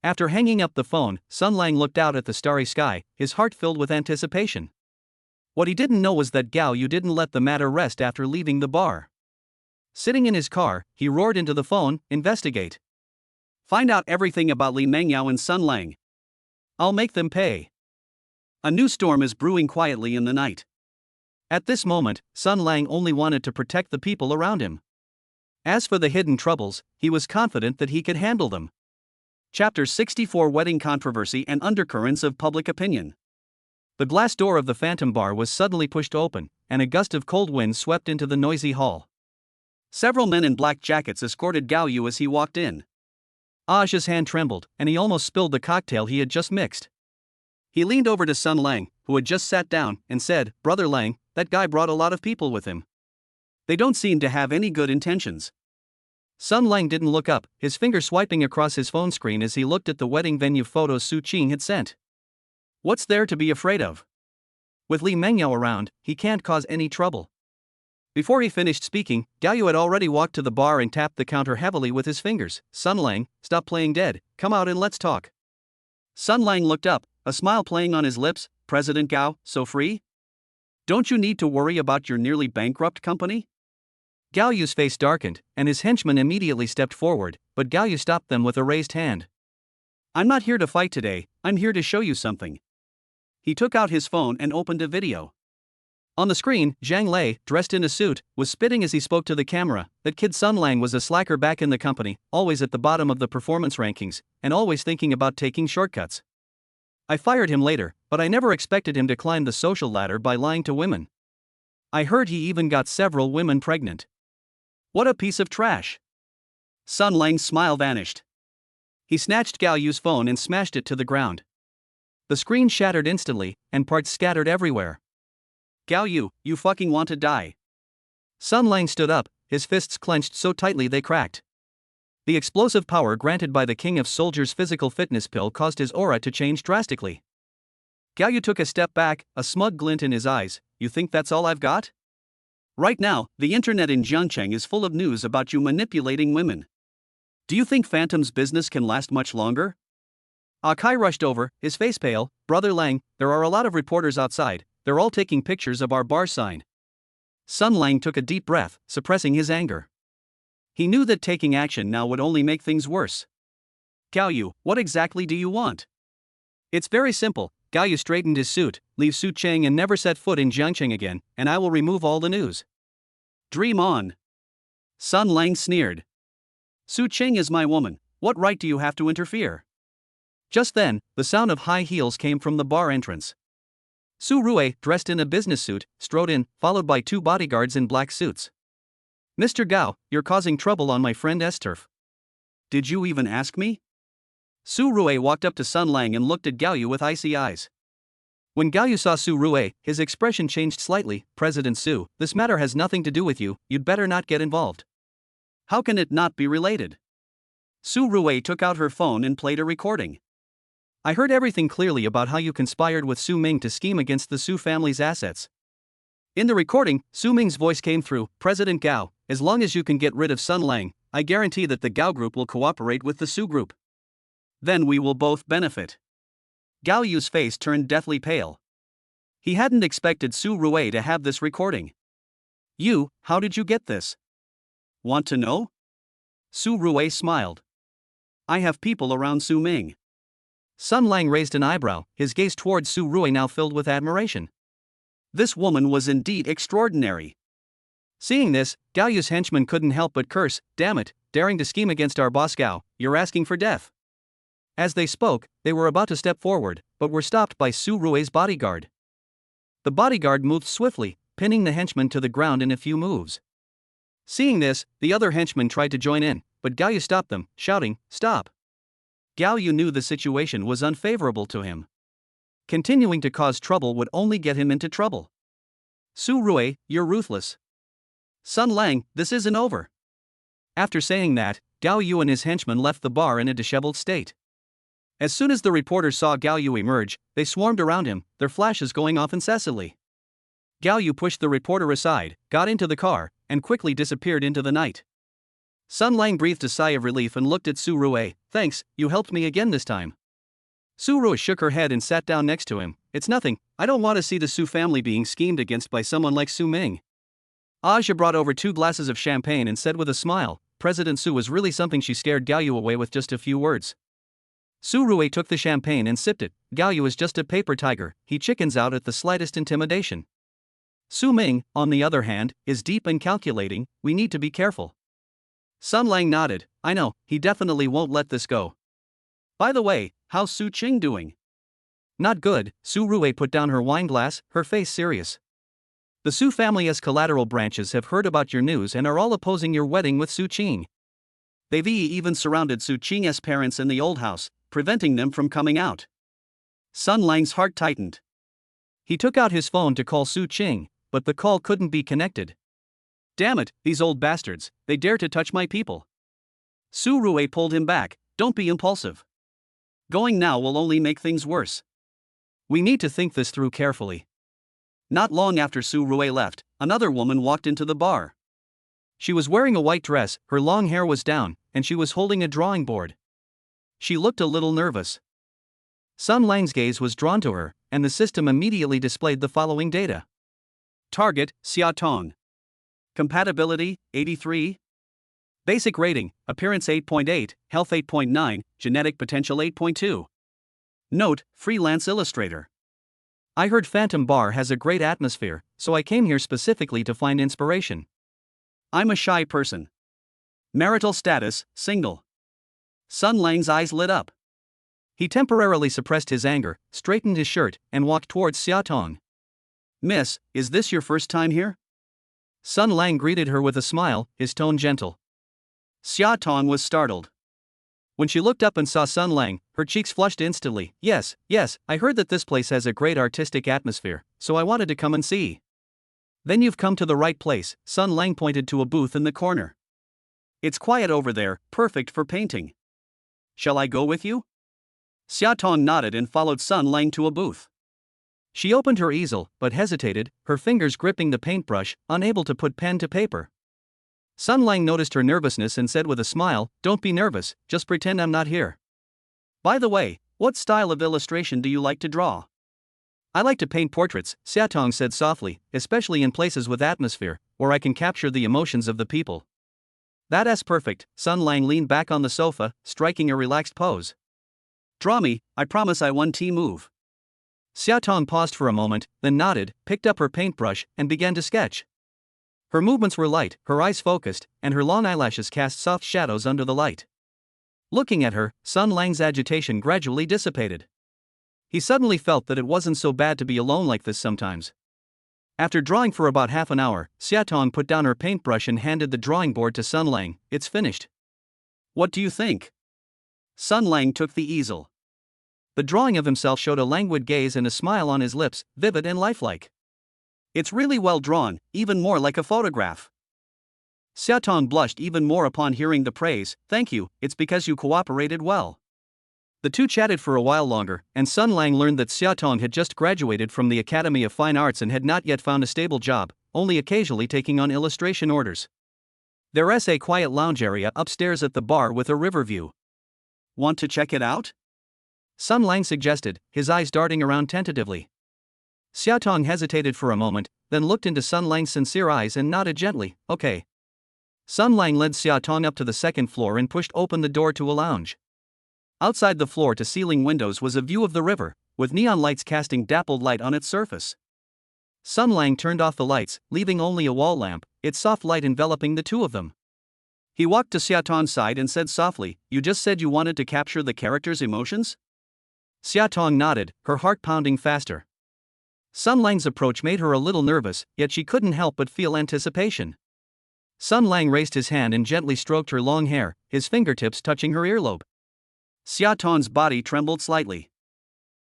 After hanging up the phone, Sun Lang looked out at the starry sky, his heart filled with anticipation. What he didn't know was that Gao Yu didn't let the matter rest after leaving the bar. Sitting in his car, he roared into the phone, investigate. Find out everything about Li Mengyao and Sun Lang. I'll make them pay. A new storm is brewing quietly in the night. At this moment, Sun Lang only wanted to protect the people around him. As for the hidden troubles, he was confident that he could handle them. Chapter 64: Wedding Controversy and Undercurrents of Public Opinion. The glass door of the Phantom Bar was suddenly pushed open, and a gust of cold wind swept into the noisy hall. Several men in black jackets escorted Gao Yu as he walked in. Aja's hand trembled, and he almost spilled the cocktail he had just mixed. He leaned over to Sun Lang, who had just sat down, and said, Brother Lang, that guy brought a lot of people with him. They don't seem to have any good intentions. Sun Lang didn't look up, his finger swiping across his phone screen as he looked at the wedding venue photos Su Qing had sent. What's there to be afraid of? With Li Mengyao around, he can't cause any trouble. Before he finished speaking, Gao Yu had already walked to the bar and tapped the counter heavily with his fingers. Sun Lang, stop playing dead, come out and let's talk. Sun Lang looked up, a smile playing on his lips. President Gao, so free? Don't you need to worry about your nearly bankrupt company? Gao Yu's face darkened, and his henchmen immediately stepped forward, but Gao Yu stopped them with a raised hand. I'm not here to fight today, I'm here to show you something. He took out his phone and opened a video. On the screen, Zhang Lei, dressed in a suit, was spitting as he spoke to the camera. That kid Sun Lang was a slacker back in the company, always at the bottom of the performance rankings, and always thinking about taking shortcuts. I fired him later, but I never expected him to climb the social ladder by lying to women. I heard he even got several women pregnant. What a piece of trash. Sun Lang's smile vanished. He snatched Gao Yu's phone and smashed it to the ground. The screen shattered instantly, and parts scattered everywhere. Gao Yu, you fucking want to die. Sun Lang stood up, his fists clenched so tightly they cracked. The explosive power granted by the King of Soldiers' physical fitness pill caused his aura to change drastically. Gao Yu took a step back, a smug glint in his eyes. You think that's all I've got? Right now, the internet in Jiangcheng is full of news about you manipulating women. Do you think Phantom's business can last much longer? Kai rushed over, his face pale. Brother Lang, there are a lot of reporters outside, they're all taking pictures of our bar sign. Sun Lang took a deep breath, suppressing his anger. He knew that taking action now would only make things worse. Gao Yu, what exactly do you want? It's very simple. Gao Yu straightened his suit, leave Su Cheng and never set foot in Jiangcheng again, and I will remove all the news. Dream on. Sun Lang sneered. Su Cheng is my woman, what right do you have to interfere? Just then, the sound of high heels came from the bar entrance. Su Rui, dressed in a business suit, strode in, followed by 2 bodyguards in black suits. Mr. Gao, you're causing trouble on my friend turf. Did you even ask me? Su Rui walked up to Sun Lang and looked at Gao Yu with icy eyes. When Gao Yu saw Su Rue, his expression changed slightly. President Su, this matter has nothing to do with you, you'd better not get involved. How can it not be related? Su Rue took out her phone and played a recording. I heard everything clearly about how you conspired with Su Ming to scheme against the Su family's assets. In the recording, Su Ming's voice came through. President Gao, as long as you can get rid of Sun Lang, I guarantee that the Gao group will cooperate with the Su group. Then we will both benefit. Gao Yu's face turned deathly pale. He hadn't expected Su Rue to have this recording. You, how did you get this? Want to know? Su Rue smiled. I have people around Su Ming. Sun Lang raised an eyebrow, his gaze towards Su Rue now filled with admiration. This woman was indeed extraordinary. Seeing this, Gao Yu's henchman couldn't help but curse, damn it, daring to scheme against our boss Gao, you're asking for death. As they spoke, they were about to step forward, but were stopped by Su Rue's bodyguard. The bodyguard moved swiftly, pinning the henchman to the ground in a few moves. Seeing this, the other henchmen tried to join in, but Gao Yu stopped them, shouting, stop. Gao Yu knew the situation was unfavorable to him. Continuing to cause trouble would only get him into trouble. Su Rue, you're ruthless. Sun Lang, this isn't over. After saying that, Gao Yu and his henchmen left the bar in a disheveled state. As soon as the reporters saw Gao Yu emerge, they swarmed around him, their flashes going off incessantly. Gao Yu pushed the reporter aside, got into the car, and quickly disappeared into the night. Sun Lang breathed a sigh of relief and looked at Su Rue. Thanks, you helped me again this time. Su Rue shook her head and sat down next to him. It's nothing, I don't want to see the Su family being schemed against by someone like Su Ming. Aja brought over 2 glasses of champagne and said with a smile, President Su was really something. She scared Gao Yu away with just a few words. Su Rue took the champagne and sipped it. Gao Yu is just a paper tiger, he chickens out at the slightest intimidation. Su Ming, on the other hand, is deep and calculating, we need to be careful. Sun Lang nodded, I know, he definitely won't let this go. By the way, how's Su Qing doing? Not good, Su Rue put down her wine glass, her face serious. The Su family as collateral branches have heard about your news and are all opposing your wedding with Su Qing. They've even surrounded Su Qing's parents in the old house, preventing them from coming out. Sun Lang's heart tightened. He took out his phone to call Su Qing, but the call couldn't be connected. Damn it, these old bastards, they dare to touch my people. Su Rue pulled him back, don't be impulsive. Going now will only make things worse. We need to think this through carefully. Not long after Su Rue left, another woman walked into the bar. She was wearing a white dress, her long hair was down, and she was holding a drawing board. She looked a little nervous. Sun Lang's gaze was drawn to her, and the system immediately displayed the following data. Target, Xia Tong. Compatibility, 83. Basic rating, appearance 8.8, health 8.9, genetic potential 8.2. Note, freelance illustrator. I heard Phantom Bar has a great atmosphere, so I came here specifically to find inspiration. I'm a shy person. Marital status, single. Sun Lang's eyes lit up. He temporarily suppressed his anger, straightened his shirt, and walked towards Xia Tong. Miss, is this your first time here? Sun Lang greeted her with a smile, his tone gentle. Xia Tong was startled. When she looked up and saw Sun Lang, her cheeks flushed instantly. Yes, I heard that this place has a great artistic atmosphere, so I wanted to come and see. Then you've come to the right place, Sun Lang pointed to a booth in the corner. It's quiet over there, perfect for painting. Shall I go with you? Xia Tong nodded and followed Sun Lang to a booth. She opened her easel, but hesitated, her fingers gripping the paintbrush, unable to put pen to paper. Sun Lang noticed her nervousness and said with a smile, don't be nervous, just pretend I'm not here. By the way, what style of illustration do you like to draw? I like to paint portraits, Xia Tong said softly, especially in places with atmosphere, where I can capture the emotions of the people. That's perfect, Sun Lang leaned back on the sofa, striking a relaxed pose. Draw me, I promise I one T move. Xia Tong paused for a moment, then nodded, picked up her paintbrush, and began to sketch. Her movements were light, her eyes focused, and her long eyelashes cast soft shadows under the light. Looking at her, Sun Lang's agitation gradually dissipated. He suddenly felt that it wasn't so bad to be alone like this sometimes. After drawing for about half an hour, Xia Tong put down her paintbrush and handed the drawing board to Sun Lang. It's finished. What do you think? Sun Lang took the easel. The drawing of himself showed a languid gaze and a smile on his lips, vivid and lifelike. It's really well drawn, even more like a photograph. Xiaotong blushed even more upon hearing the praise. Thank you, it's because you cooperated well. The two chatted for a while longer, and Sun Lang learned that Xiaotong had just graduated from the Academy of Fine Arts and had not yet found a stable job, only occasionally taking on illustration orders. There's a quiet lounge area upstairs at the bar with a river view. Want to check it out? Sun Lang suggested, his eyes darting around tentatively. Xiaotong hesitated for a moment, then looked into Sun Lang's sincere eyes and nodded gently, okay. Sun Lang led Xiaotong up to the second floor and pushed open the door to a lounge. Outside the floor-to-ceiling windows was a view of the river, with neon lights casting dappled light on its surface. Sun Lang turned off the lights, leaving only a wall lamp, its soft light enveloping the two of them. He walked to Xiaotong's side and said softly, "You just said you wanted to capture the character's emotions?" Xiaotong nodded, her heart pounding faster. Sun Lang's approach made her a little nervous, yet she couldn't help but feel anticipation. Sun Lang raised his hand and gently stroked her long hair, his fingertips touching her earlobe. Xiaotong's body trembled slightly.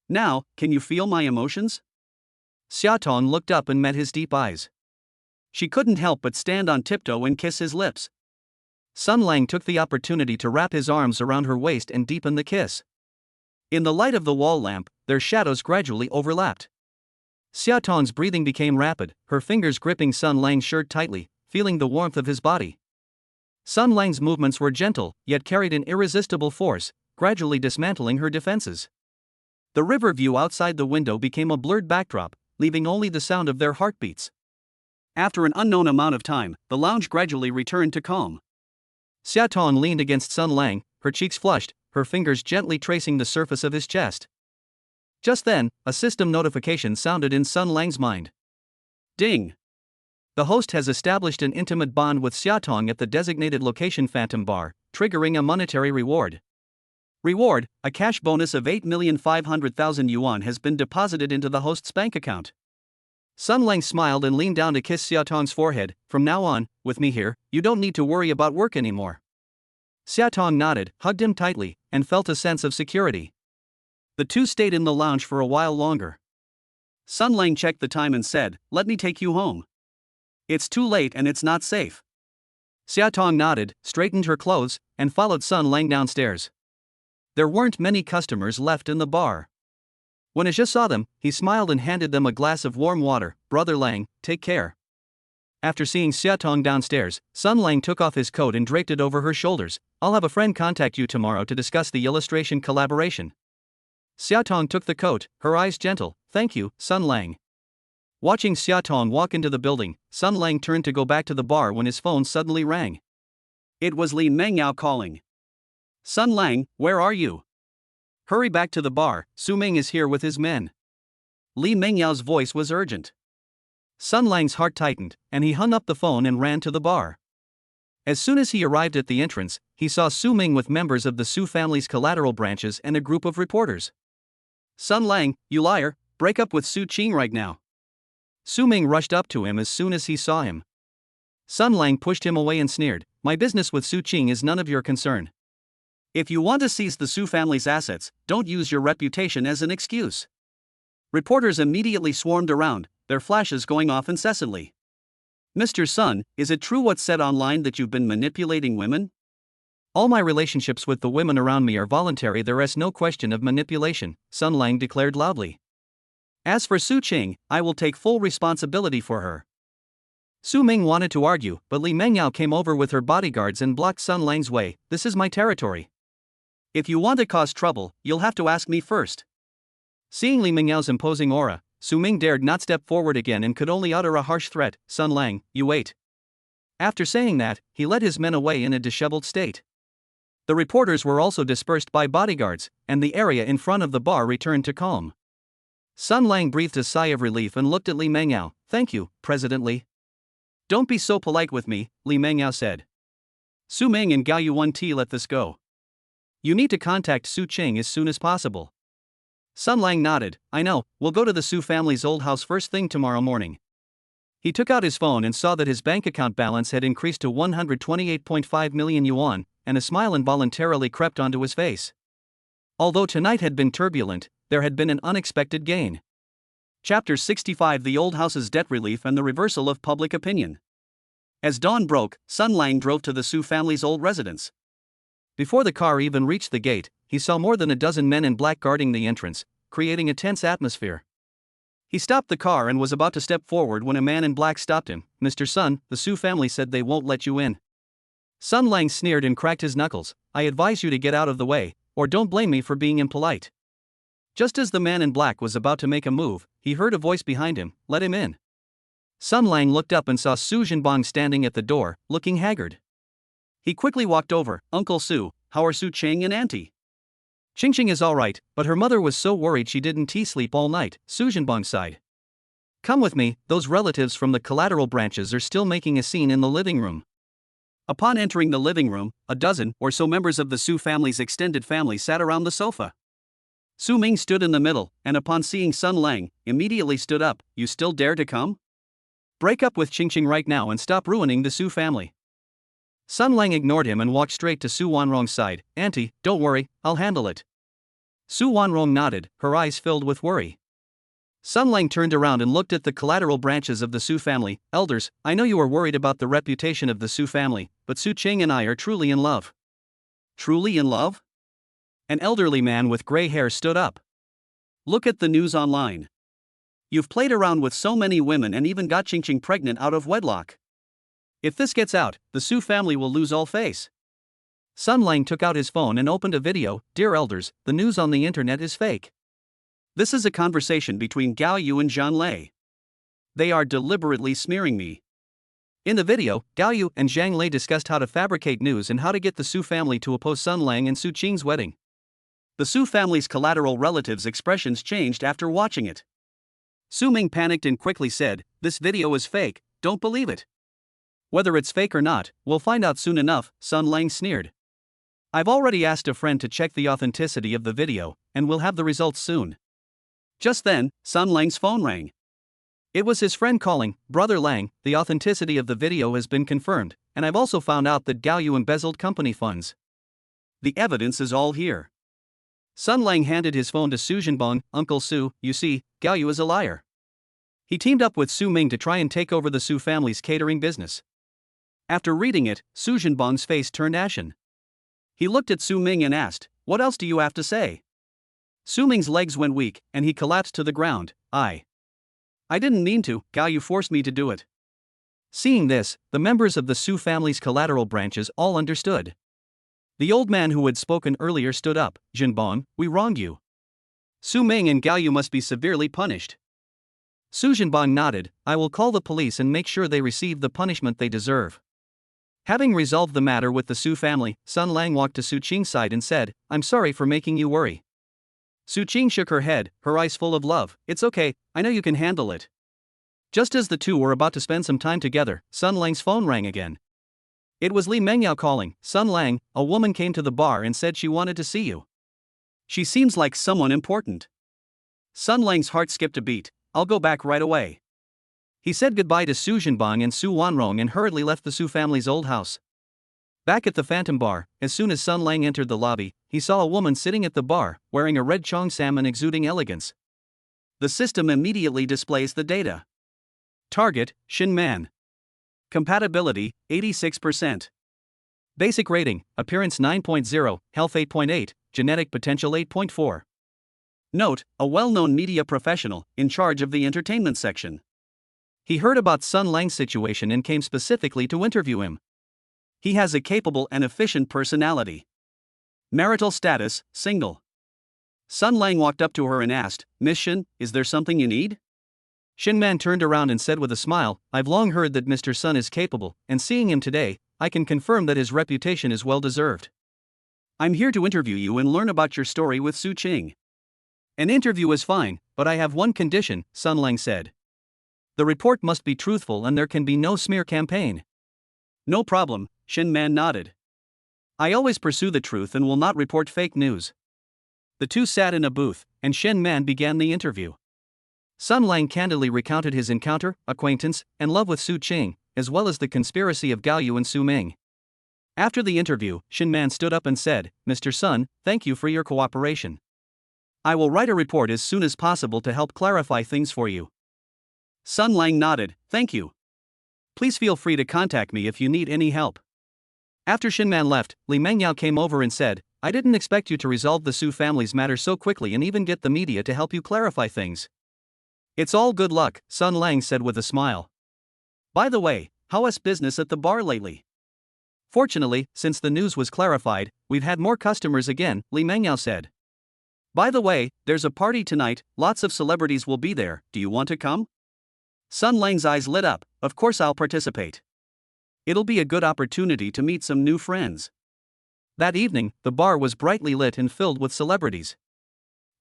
"Now, can you feel my emotions?" Xiaotong looked up and met his deep eyes. She couldn't help but stand on tiptoe and kiss his lips. Sun Lang took the opportunity to wrap his arms around her waist and deepen the kiss. In the light of the wall lamp, their shadows gradually overlapped. Xiaotong's breathing became rapid, her fingers gripping Sun Lang's shirt tightly, feeling the warmth of his body. Sun Lang's movements were gentle, yet carried an irresistible force, gradually dismantling her defenses. The river view outside the window became a blurred backdrop, leaving only the sound of their heartbeats. After an unknown amount of time, the lounge gradually returned to calm. Xiaotong leaned against Sun Lang, her cheeks flushed, her fingers gently tracing the surface of his chest. Just then, a system notification sounded in Sun Lang's mind. Ding! The host has established an intimate bond with Xiaotong at the designated location Phantom Bar, triggering a monetary reward. Reward, a cash bonus of 8,500,000 yuan has been deposited into the host's bank account. Sun Lang smiled and leaned down to kiss Xiaotong's forehead. From now on, with me here, you don't need to worry about work anymore. Xiaotong nodded, hugged him tightly, and felt a sense of security. The two stayed in the lounge for a while longer. Sun Lang checked the time and said, "Let me take you home. It's too late and it's not safe." Xiaotong nodded, straightened her clothes, and followed Sun Lang downstairs. There weren't many customers left in the bar. When Aja saw them, he smiled and handed them a glass of warm water. "Brother Lang, take care." After seeing Xiaotong downstairs, Sun Lang took off his coat and draped it over her shoulders. "I'll have a friend contact you tomorrow to discuss the illustration collaboration." Xiaotong took the coat, her eyes gentle. "Thank you, Sun Lang." Watching Xiaotong walk into the building, Sun Lang turned to go back to the bar when his phone suddenly rang. It was Li Mengyao calling. "Sun Lang, where are you? Hurry back to the bar, Su Ming is here with his men." Li Mengyao's voice was urgent. Sun Lang's heart tightened, and he hung up the phone and ran to the bar. As soon as he arrived at the entrance, he saw Su Ming with members of the Su family's collateral branches and a group of reporters. "Sun Lang, you liar, break up with Su Qing right now." Su Ming rushed up to him as soon as he saw him. Sun Lang pushed him away and sneered, "My business with Su Qing is none of your concern." "If you want to seize the Su family's assets, don't use your reputation as an excuse." Reporters immediately swarmed around, their flashes going off incessantly. "Mr. Sun, is it true what's said online that you've been manipulating women?" "All my relationships with the women around me are voluntary, there is no question of manipulation," Sun Lang declared loudly. "As for Su Qing, I will take full responsibility for her." Su Ming wanted to argue, but Li Mengyao came over with her bodyguards and blocked Sun Lang's way. "This is my territory. If you want to cause trouble, you'll have to ask me first." Seeing Li Mengyao's imposing aura, Su Ming dared not step forward again and could only utter a harsh threat. "Sun Lang, you wait." After saying that, he led his men away in a disheveled state. The reporters were also dispersed by bodyguards, and the area in front of the bar returned to calm. Sun Lang breathed a sigh of relief and looked at Li Mengyao. "Thank you, President Li." "Don't be so polite with me," Li Mengyao said. "Su Ming and Gao Yuan-Ti let this go. You need to contact Su Qing as soon as possible." Sun Lang nodded. "I know, we'll go to the Su family's old house first thing tomorrow morning." He took out his phone and saw that his bank account balance had increased to 128.5 million yuan, and a smile involuntarily crept onto his face. Although tonight had been turbulent, there had been an unexpected gain. Chapter 65: The Old House's Debt Relief and the Reversal of Public Opinion. As dawn broke, Sun Lang drove to the Su family's old residence. Before the car even reached the gate, he saw more than a dozen men in black guarding the entrance, creating a tense atmosphere. He stopped the car and was about to step forward when a man in black stopped him. "Mr. Sun, the Su family said they won't let you in." Sun Lang sneered and cracked his knuckles. "I advise you to get out of the way, or don't blame me for being impolite." Just as the man in black was about to make a move, he heard a voice behind him, "Let him in." Sun Lang looked up and saw Su Jinbong standing at the door, looking haggard. He quickly walked over. "Uncle Su, how are Su Ching and Auntie?" "Ching is alright, but her mother was so worried she didn't sleep all night," Su Jinbong sighed. "Come with me, those relatives from the collateral branches are still making a scene in the living room." Upon entering the living room, a dozen or so members of the Su family's extended family sat around the sofa. Su Ming stood in the middle, and upon seeing Sun Lang, immediately stood up. "You still dare to come? Break up with Ching right now and stop ruining the Su family." Sun Lang ignored him and walked straight to Su Wanrong's side. "Auntie, don't worry, I'll handle it." Su Wanrong nodded, her eyes filled with worry. Sun Lang turned around and looked at the collateral branches of the Su family. "Elders, I know you are worried about the reputation of the Su family, but Su Ching and I are truly in love." "Truly in love?" An elderly man with gray hair stood up. "Look at the news online. You've played around with so many women and even got Ching pregnant out of wedlock. If this gets out, the Su family will lose all face." Sun Lang took out his phone and opened a video. "Dear elders, the news on the internet is fake. This is a conversation between Gao Yu and Zhang Lei. They are deliberately smearing me." In the video, Gao Yu and Zhang Lei discussed how to fabricate news and how to get the Su family to oppose Sun Lang and Su Qing's wedding. The Su family's collateral relatives' expressions changed after watching it. Su Ming panicked and quickly said, "This video is fake, don't believe it." "Whether it's fake or not, we'll find out soon enough," Sun Lang sneered. "I've already asked a friend to check the authenticity of the video, and we'll have the results soon." Just then, Sun Lang's phone rang. It was his friend calling. "Brother Lang, the authenticity of the video has been confirmed, and I've also found out that Gao Yu embezzled company funds. The evidence is all here." Sun Lang handed his phone to Su Jinbong. "Uncle Su, you see, Gao Yu is a liar. He teamed up with Su Ming to try and take over the Su family's catering business." After reading it, Su Jinbong's face turned ashen. He looked at Su Ming and asked, "What else do you have to say?" Su Ming's legs went weak, and he collapsed to the ground. I didn't mean to, Gao Yu forced me to do it." Seeing this, the members of the Su family's collateral branches all understood. The old man who had spoken earlier stood up. "Jinbong, we wronged you. Su Ming and Gao Yu must be severely punished." Su Jinbong nodded. "I will call the police and make sure they receive the punishment they deserve." Having resolved the matter with the Su family, Sun Lang walked to Su Qing's side and said, "I'm sorry for making you worry." Su Qing shook her head, her eyes full of love. "It's okay, I know you can handle it." Just as the two were about to spend some time together, Sun Lang's phone rang again. It was Li Mengyao calling. "Sun Lang, a woman came to the bar and said she wanted to see you." "She seems like someone important." Sun Lang's heart skipped a beat. "I'll go back right away." He said goodbye to Su Jinbong and Su Wanrong and hurriedly left the Su family's old house. Back at the Phantom Bar, as soon as Sun Lang entered the lobby, he saw a woman sitting at the bar, wearing a red cheongsam and exuding elegance. The system immediately displays the data. Target, Shin Man. Compatibility, 86%. Basic rating, Appearance 9.0, Health 8.8, Genetic Potential 8.4. Note, a well-known media professional, in charge of the entertainment section. He heard about Sun Lang's situation and came specifically to interview him. He has a capable and efficient personality. Marital status, single. Sun Lang walked up to her and asked, "Miss Shin, is there something you need?" Shin Man turned around and said with a smile, "I've long heard that Mr. Sun is capable, and seeing him today, I can confirm that his reputation is well deserved." "I'm here to interview you and learn about your story with Su Qing." "An interview is fine, but I have one condition," Sun Lang said. "The report must be truthful and there can be no smear campaign." "No problem," Shin Man nodded. "I always pursue the truth and will not report fake news." The two sat in a booth, and Shin Man began the interview. Sun Lang candidly recounted his encounter, acquaintance, and love with Su Qing, as well as the conspiracy of Gao Yu and Su Ming. After the interview, Shin Man stood up and said, "Mr. Sun, thank you for your cooperation. I will write a report as soon as possible to help clarify things for you." Sun Lang nodded, "Thank you. Please feel free to contact me if you need any help." After Shin Man left, Li Mengyao came over and said, "I didn't expect you to resolve the Su family's matter so quickly and even get the media to help you clarify things." "It's all good luck," Sun Lang said with a smile. "By the way, how is business at the bar lately?" "Fortunately, since the news was clarified, we've had more customers again," Li Mengyao said. "By the way, there's a party tonight, lots of celebrities will be there, do you want to come?" Sun Lang's eyes lit up. "Of course I'll participate. It'll be a good opportunity to meet some new friends." That evening, the bar was brightly lit and filled with celebrities.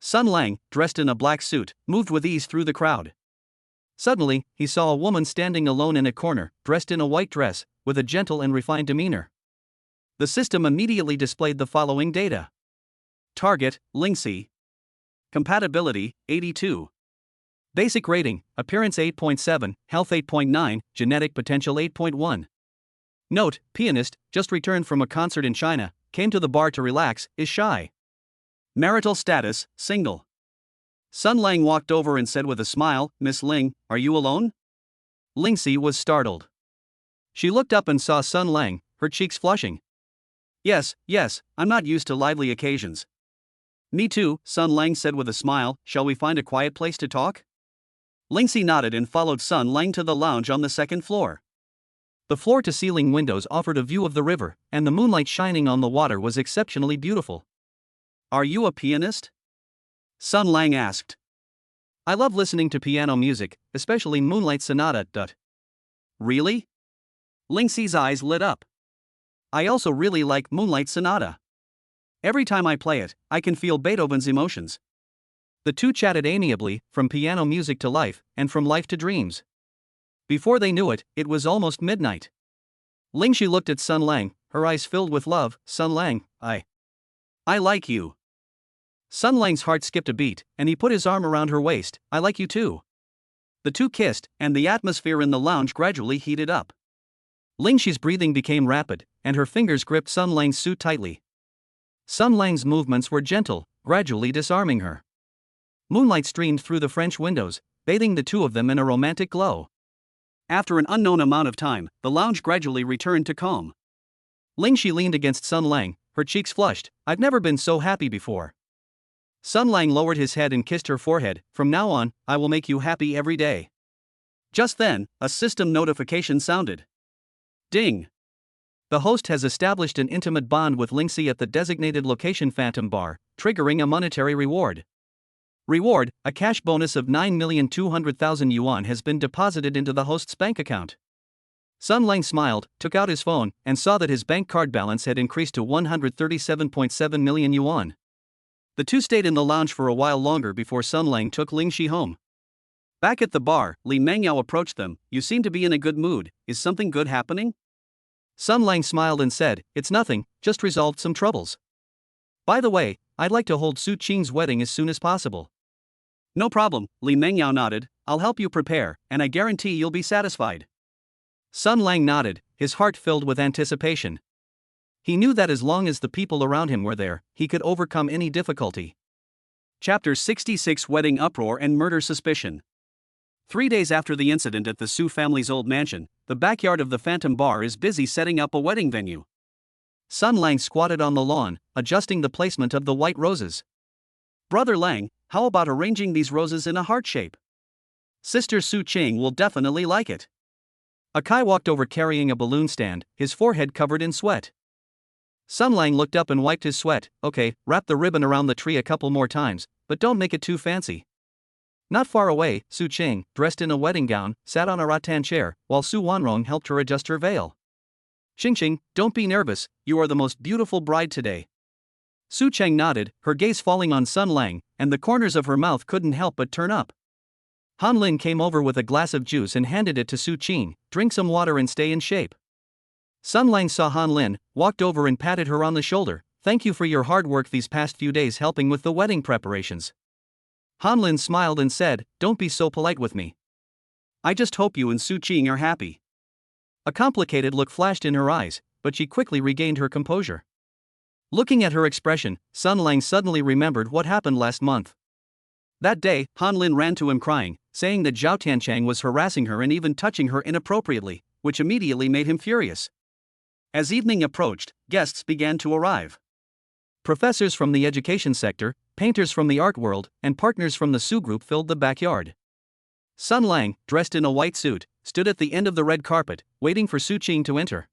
Sun Lang, dressed in a black suit, moved with ease through the crowd. Suddenly, he saw a woman standing alone in a corner, dressed in a white dress, with a gentle and refined demeanor. The system immediately displayed the following data. Target, Lingxi. Compatibility, 82. Basic rating, appearance 8.7, health 8.9, genetic potential 8.1. Note, pianist, just returned from a concert in China, came to the bar to relax, is shy. Marital status, single. Sun Lang walked over and said with a smile, "Miss Ling, are you alone?" Lingxi was startled. She looked up and saw Sun Lang, her cheeks flushing. Yes, I'm not used to lively occasions." "Me too," Sun Lang said with a smile. "Shall we find a quiet place to talk?" Lingxi nodded and followed Sun Lang to the lounge on the second floor. The floor-to-ceiling windows offered a view of the river, and the moonlight shining on the water was exceptionally beautiful. "Are you a pianist?" Sun Lang asked. "I love listening to piano music, especially Moonlight Sonata." "Really?" Lingxi's eyes lit up. "I also really like Moonlight Sonata. Every time I play it, I can feel Beethoven's emotions." The two chatted amiably, from piano music to life, and from life to dreams. Before they knew it, it was almost midnight. Lingxi looked at Sun Lang, her eyes filled with love. "Sun Lang, I like you." Sun Lang's heart skipped a beat, and he put his arm around her waist. "I like you too." The two kissed, and the atmosphere in the lounge gradually heated up. Lingxi's breathing became rapid, and her fingers gripped Sun Lang's suit tightly. Sun Lang's movements were gentle, gradually disarming her. Moonlight streamed through the French windows, bathing the two of them in a romantic glow. After an unknown amount of time, the lounge gradually returned to calm. Lingxi leaned against Sun Lang, her cheeks flushed. "I've never been so happy before." Sun Lang lowered his head and kissed her forehead. "From now on, I will make you happy every day." Just then, a system notification sounded. Ding! The host has established an intimate bond with Lingxi at the designated location Phantom Bar, triggering a monetary reward. Reward, a cash bonus of 9,200,000 yuan has been deposited into the host's bank account. Sun Lang smiled, took out his phone, and saw that his bank card balance had increased to 137.7 million yuan. The two stayed in the lounge for a while longer before Sun Lang took Lingxi home. Back at the bar, Li Mengyao approached them. "You seem to be in a good mood. Is something good happening?" Sun Lang smiled and said, "It's nothing, just resolved some troubles. By the way, I'd like to hold Su Qing's wedding as soon as possible." "No problem," Li Mengyao nodded. "I'll help you prepare, and I guarantee you'll be satisfied." Sun Lang nodded, his heart filled with anticipation. He knew that as long as the people around him were there, he could overcome any difficulty. Chapter 66: Wedding Uproar and Murder Suspicion. 3 days after the incident at the Su family's old mansion, the backyard of the Phantom Bar is busy setting up a wedding venue. Sun Lang squatted on the lawn, adjusting the placement of the white roses. "Brother Lang, how about arranging these roses in a heart shape? Sister Su Qing will definitely like it." A Kai walked over carrying a balloon stand, his forehead covered in sweat. Sun Lang looked up and wiped his sweat. "Okay, wrap the ribbon around the tree a couple more times, but don't make it too fancy." Not far away, Su Qing, dressed in a wedding gown, sat on a rattan chair, while Su Wanrong helped her adjust her veil. "Qing, don't be nervous, you are the most beautiful bride today." Su Cheng nodded, her gaze falling on Sun Lang, and the corners of her mouth couldn't help but turn up. Han Lin came over with a glass of juice and handed it to Su Qing. "Drink some water and stay in shape." Sun Lang saw Han Lin, walked over and patted her on the shoulder. "Thank you for your hard work these past few days helping with the wedding preparations." Han Lin smiled and said, "Don't be so polite with me. I just hope you and Su Qing are happy." A complicated look flashed in her eyes. but she quickly regained her composure. Looking at her expression, Sun Lang suddenly remembered what happened last month. That day, Han Lin ran to him crying, saying that Zhao Tiancheng was harassing her and even touching her inappropriately, which immediately made him furious. As evening approached, guests began to arrive. Professors from the education sector, painters from the art world, and partners from the Su group filled the backyard. Sun Lang, dressed in a white suit, stood at the end of the red carpet, waiting for Su Qing to enter.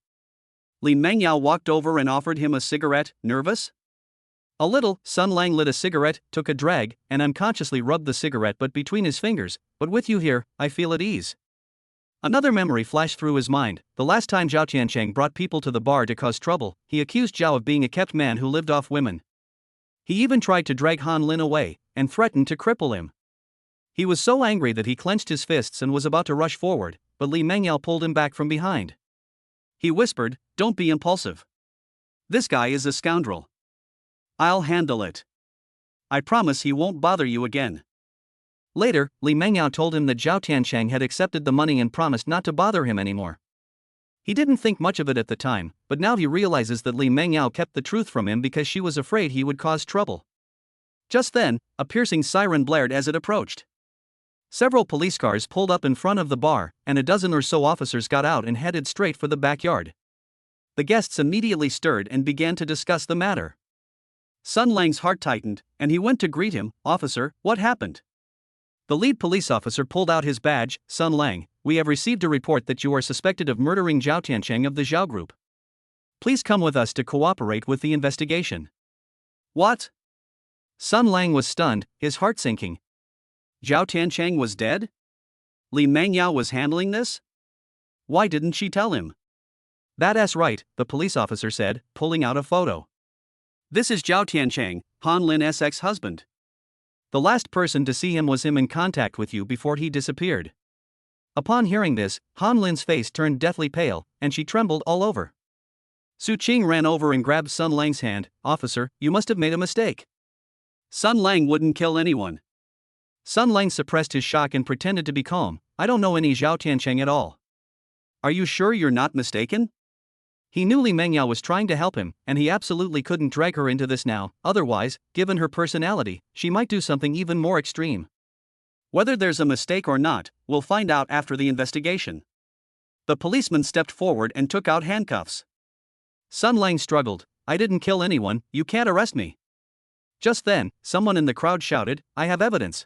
Li Mengyao walked over and offered him a cigarette, nervous? A little. Sun Lang lit a cigarette, took a drag, and unconsciously rubbed the cigarette butt between his fingers. But with you here, I feel at ease. Another memory flashed through his mind. The last time Zhao Tiancheng brought people to the bar to cause trouble, he accused Zhao of being a kept man who lived off women. He even tried to drag Han Lin away, and threatened to cripple him. He was so angry that he clenched his fists and was about to rush forward, but Li Mengyao pulled him back from behind. He whispered, "Don't be impulsive. This guy is a scoundrel. I'll handle it. I promise he won't bother you again." Later, Li Mengyao told him that Zhao Tiancheng had accepted the money and promised not to bother him anymore. He didn't think much of it at the time, but now he realizes that Li Mengyao kept the truth from him because she was afraid he would cause trouble. Just then, a piercing siren blared as it approached. Several police cars pulled up in front of the bar, and a dozen or so officers got out and headed straight for the backyard. The guests immediately stirred and began to discuss the matter. Sun Lang's heart tightened, and he went to greet him. "Officer, what happened?" The lead police officer pulled out his badge. "Sun Lang, we have received a report that you are suspected of murdering Zhao Tiancheng of the Zhao Group. Please come with us to cooperate with the investigation." "What?" Sun Lang was stunned, his heart sinking. Zhao Tiancheng was dead? Li Mengyao was handling this? Why didn't she tell him? "That's right," the police officer said, pulling out a photo. "This is Zhao Tiancheng, Han Lin's ex-husband. The last person to see him was him in contact with you before he disappeared." Upon hearing this, Han Lin's face turned deathly pale, and she trembled all over. Su Qing ran over and grabbed Sun Lang's hand. "Officer, you must have made a mistake. Sun Lang wouldn't kill anyone." Sun Lang suppressed his shock and pretended to be calm. "I don't know any Zhao Tiancheng at all." "Are you sure you're not mistaken?" He knew Li Mengyao was trying to help him, and he absolutely couldn't drag her into this now, otherwise, given her personality, she might do something even more extreme. "Whether there's a mistake or not, we'll find out after the investigation." The policeman stepped forward and took out handcuffs. Sun Lang struggled. "I didn't kill anyone, you can't arrest me." Just then, someone in the crowd shouted, "I have evidence.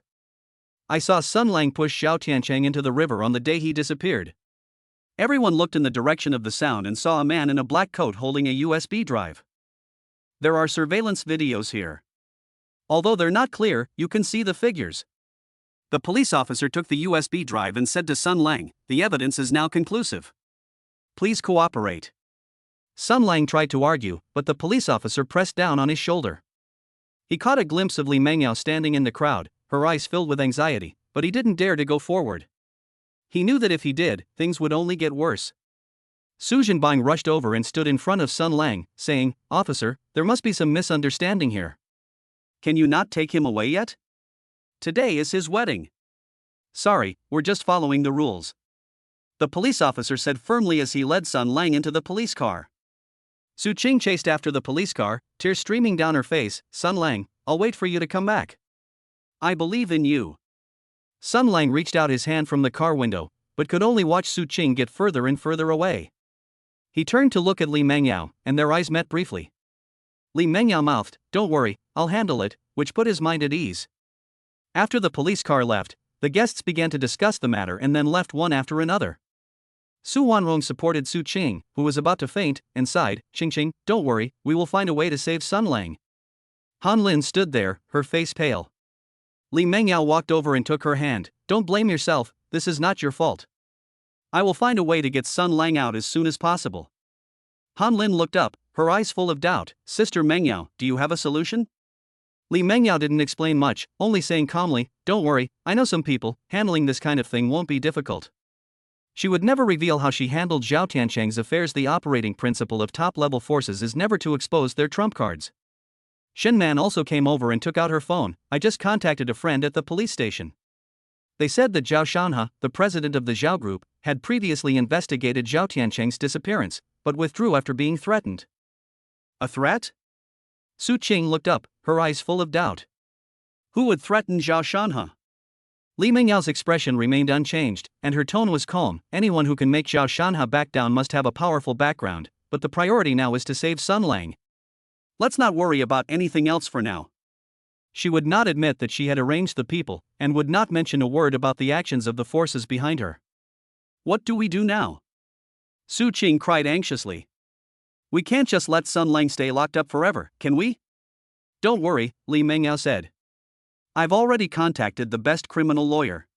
I saw Sun Lang push Zhao Tiancheng into the river on the day he disappeared." Everyone looked in the direction of the sound and saw a man in a black coat holding a USB drive. "There are surveillance videos here. Although they're not clear, you can see the figures." The police officer took the USB drive and said to Sun Lang, "The evidence is now conclusive. Please cooperate." Sun Lang tried to argue, but the police officer pressed down on his shoulder. He caught a glimpse of Li Mengyao standing in the crowd, her eyes filled with anxiety, but he didn't dare to go forward. He knew that if he did, things would only get worse. Su Zhenbang rushed over and stood in front of Sun Lang, saying, "Officer, there must be some misunderstanding here. Can you not take him away yet? Today is his wedding." "Sorry, we're just following the rules," the police officer said firmly as he led Sun Lang into the police car. Su Qing chased after the police car, tears streaming down her face. "Sun Lang, I'll wait for you to come back. I believe in you." Sun Lang reached out his hand from the car window, but could only watch Su Qing get further and further away. He turned to look at Li Mengyao, and their eyes met briefly. Li Mengyao mouthed, "Don't worry, I'll handle it," which put his mind at ease. After the police car left, the guests began to discuss the matter and then left one after another. Su Wanrong supported Su Qing, who was about to faint, and sighed, "Qing, don't worry, we will find a way to save Sun Lang." Han Lin stood there, her face pale. Li Mengyao walked over and took her hand. "Don't blame yourself, this is not your fault. I will find a way to get Sun Lang out as soon as possible." Han Lin looked up, her eyes full of doubt. "Sister Mengyao, do you have a solution?" Li Mengyao didn't explain much, only saying calmly, "Don't worry, I know some people, handling this kind of thing won't be difficult." She would never reveal how she handled Zhao Tiancheng's affairs. The operating principle of top-level forces is never to expose their trump cards. Shen Man also came over and took out her phone. "I just contacted a friend at the police station. They said that Zhao Shanhe, the president of the Zhao Group, had previously investigated Zhao Tiancheng's disappearance, but withdrew after being threatened. A threat? Su Qing looked up, her eyes full of doubt. Who would threaten Zhao Shanhe? Li Mengyao's expression remained unchanged, and her tone was calm. Anyone who can make Zhao Shanhe back down must have a powerful background, but the priority now is to save Sun Lang. Let's not worry about anything else for now. She would not admit that she had arranged the people, and would not mention a word about the actions of the forces behind her. What do we do now? Su Qing cried anxiously. We can't just let Sun Lang stay locked up forever, can we? Don't worry, Li Mengyao said. I've already contacted the best criminal lawyer.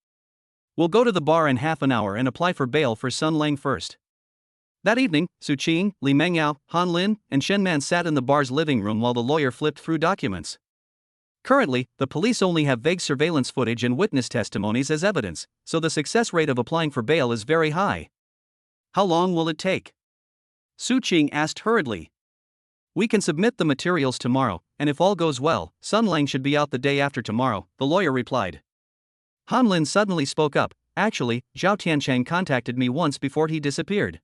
We'll go to the bar in half an hour and apply for bail for Sun Lang first. That evening, Su Qing, Li Mengyao, Han Lin, and Shen Man sat in the bar's living room while the lawyer flipped through documents. Currently, the police only have vague surveillance footage and witness testimonies as evidence, so the success rate of applying for bail is very high. How long will it take? Su Qing asked hurriedly. We can submit the materials tomorrow, and if all goes well, Sun Lang should be out the day after tomorrow, the lawyer replied. Han Lin suddenly spoke up. Actually, Zhao Tiancheng contacted me once before he disappeared.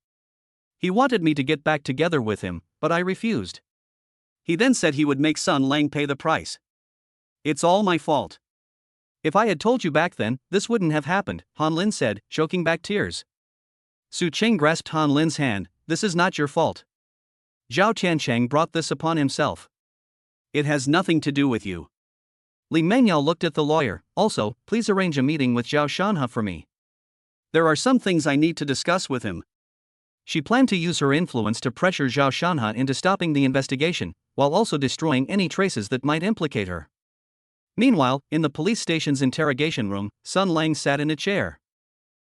He wanted me to get back together with him, but I refused. He then said he would make Sun Lang pay the price. It's all my fault. If I had told you back then, this wouldn't have happened, Han Lin said, choking back tears. Su Qing grasped Han Lin's hand. This is not your fault. Zhao Tiancheng brought this upon himself. It has nothing to do with you. Li Mengyao looked at the lawyer. Also, please arrange a meeting with Zhao Shanhe for me. There are some things I need to discuss with him. She planned to use her influence to pressure Zhao Shanhe into stopping the investigation, while also destroying any traces that might implicate her. Meanwhile, in the police station's interrogation room, Sun Lang sat in a chair.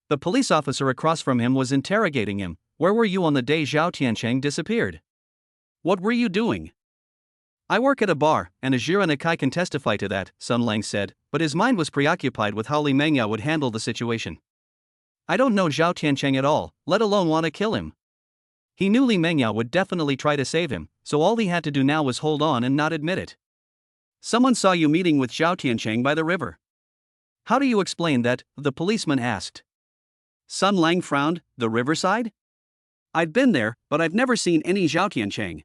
The police officer across from him was interrogating him. Where were you on the day Zhao Tiancheng disappeared? What were you doing? I work at a bar, and Ajira Nakai can testify to that, Sun Lang said, but his mind was preoccupied with how Li Mengyao would handle the situation. I don't know Zhao Tiancheng at all, let alone want to kill him. He knew Li Mengyao would definitely try to save him, so all he had to do now was hold on and not admit it. Someone saw you meeting with Zhao Tiancheng by the river. How do you explain that? The policeman asked. Sun Lang frowned. The riverside? I'd been there, but I've never seen any Zhao Tiancheng.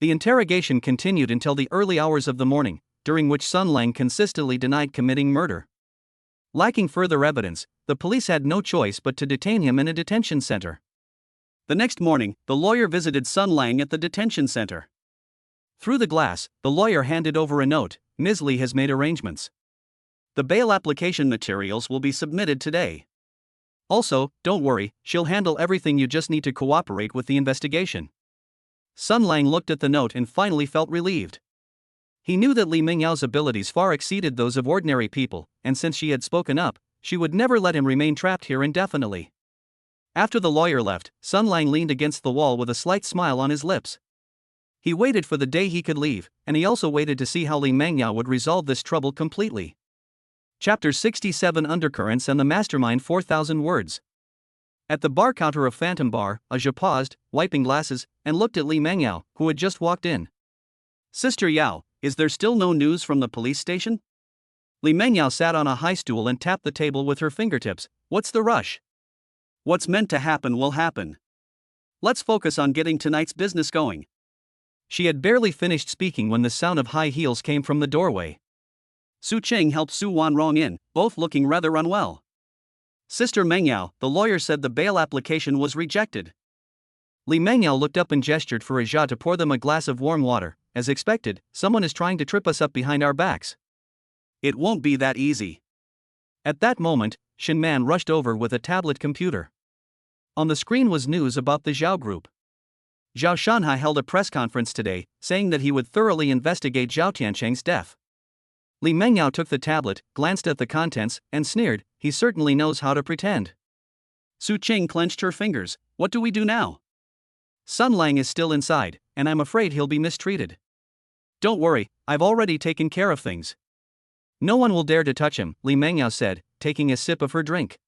The interrogation continued until the early hours of the morning, during which Sun Lang consistently denied committing murder. Lacking further evidence, the police had no choice but to detain him in a detention center. The next morning, the lawyer visited Sun Lang at the detention center. Through the glass, the lawyer handed over a note. Ms. Li has made arrangements. The bail application materials will be submitted today. Also, don't worry, she'll handle everything, you just need to cooperate with the investigation. Sun Lang looked at the note and finally felt relieved. He knew that Li Mengyao's abilities far exceeded those of ordinary people, and since she had spoken up, she would never let him remain trapped here indefinitely. After the lawyer left, Sun Lang leaned against the wall with a slight smile on his lips. He waited for the day he could leave, and he also waited to see how Li Mengyao would resolve this trouble completely. Chapter 67 Undercurrents and the Mastermind 4,000 Words. At the bar counter of Phantom Bar, Aja paused, wiping glasses, and looked at Li Mengyao, who had just walked in. Sister Yao, is there still no news from the police station? Li Mengyao sat on a high stool and tapped the table with her fingertips. What's the rush? What's meant to happen will happen. Let's focus on getting tonight's business going. She had barely finished speaking when the sound of high heels came from the doorway. Su Qing helped Su Wanrong in, both looking rather unwell. Sister Mengyao, the lawyer said the bail application was rejected. Li Mengyao looked up and gestured for Aja to pour them a glass of warm water. As expected, someone is trying to trip us up behind our backs. It won't be that easy. At that moment, Shen Man rushed over with a tablet computer. On the screen was news about the Zhao Group. Zhao Shanhe held a press conference today, saying that he would thoroughly investigate Zhao Tiancheng's death. Li Mengyao took the tablet, glanced at the contents, and sneered. He certainly knows how to pretend. Su Qing clenched her fingers. What do we do now? Sun Lang is still inside, and I'm afraid he'll be mistreated. Don't worry, I've already taken care of things. No one will dare to touch him, Li Mengyao said, taking a sip of her drink.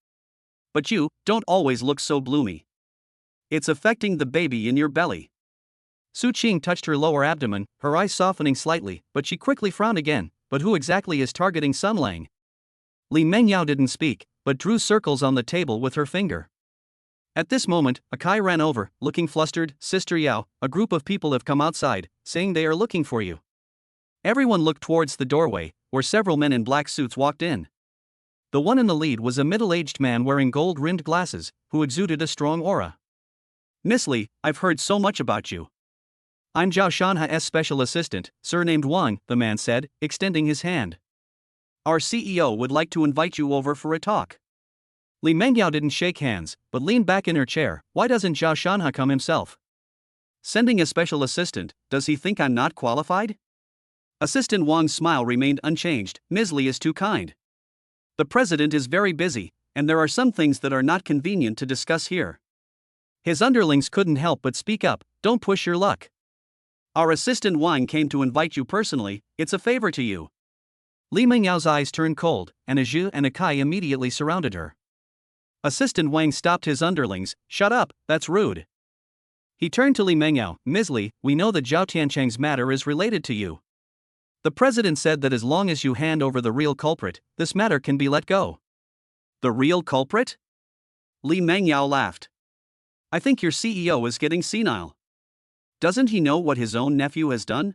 But you don't always look so bloomy. It's affecting the baby in your belly. Su Qing touched her lower abdomen, her eyes softening slightly, but she quickly frowned again. But who exactly is targeting Sun Lang? Li Mengyao didn't speak, but drew circles on the table with her finger. At this moment, a Kai ran over, looking flustered. Sister Yao, a group of people have come outside, saying they are looking for you. Everyone looked towards the doorway, where several men in black suits walked in. The one in the lead was a middle-aged man wearing gold-rimmed glasses, who exuded a strong aura. Miss Li, I've heard so much about you. I'm Zhao Shanha's special assistant, surnamed Wang, the man said, extending his hand. Our CEO would like to invite you over for a talk. Li Mengyao didn't shake hands, but leaned back in her chair. Why doesn't Zhao Shanha come himself? Sending a special assistant, does he think I'm not qualified? Assistant Wang's smile remained unchanged. Ms. Li is too kind. The president is very busy, and there are some things that are not convenient to discuss here. His underlings couldn't help but speak up. Don't push your luck. Our assistant Wang came to invite you personally, it's a favor to you. Li Mengyao's eyes turned cold, and a Zhu and a Kai immediately surrounded her. Assistant Wang stopped his underlings. Shut up, that's rude. He turned to Li Mengyao. Ms. Li, we know that Zhao Tiancheng's matter is related to you. The president said that as long as you hand over the real culprit, this matter can be let go. The real culprit? Li Mengyao laughed. I think your CEO is getting senile. Doesn't he know what his own nephew has done?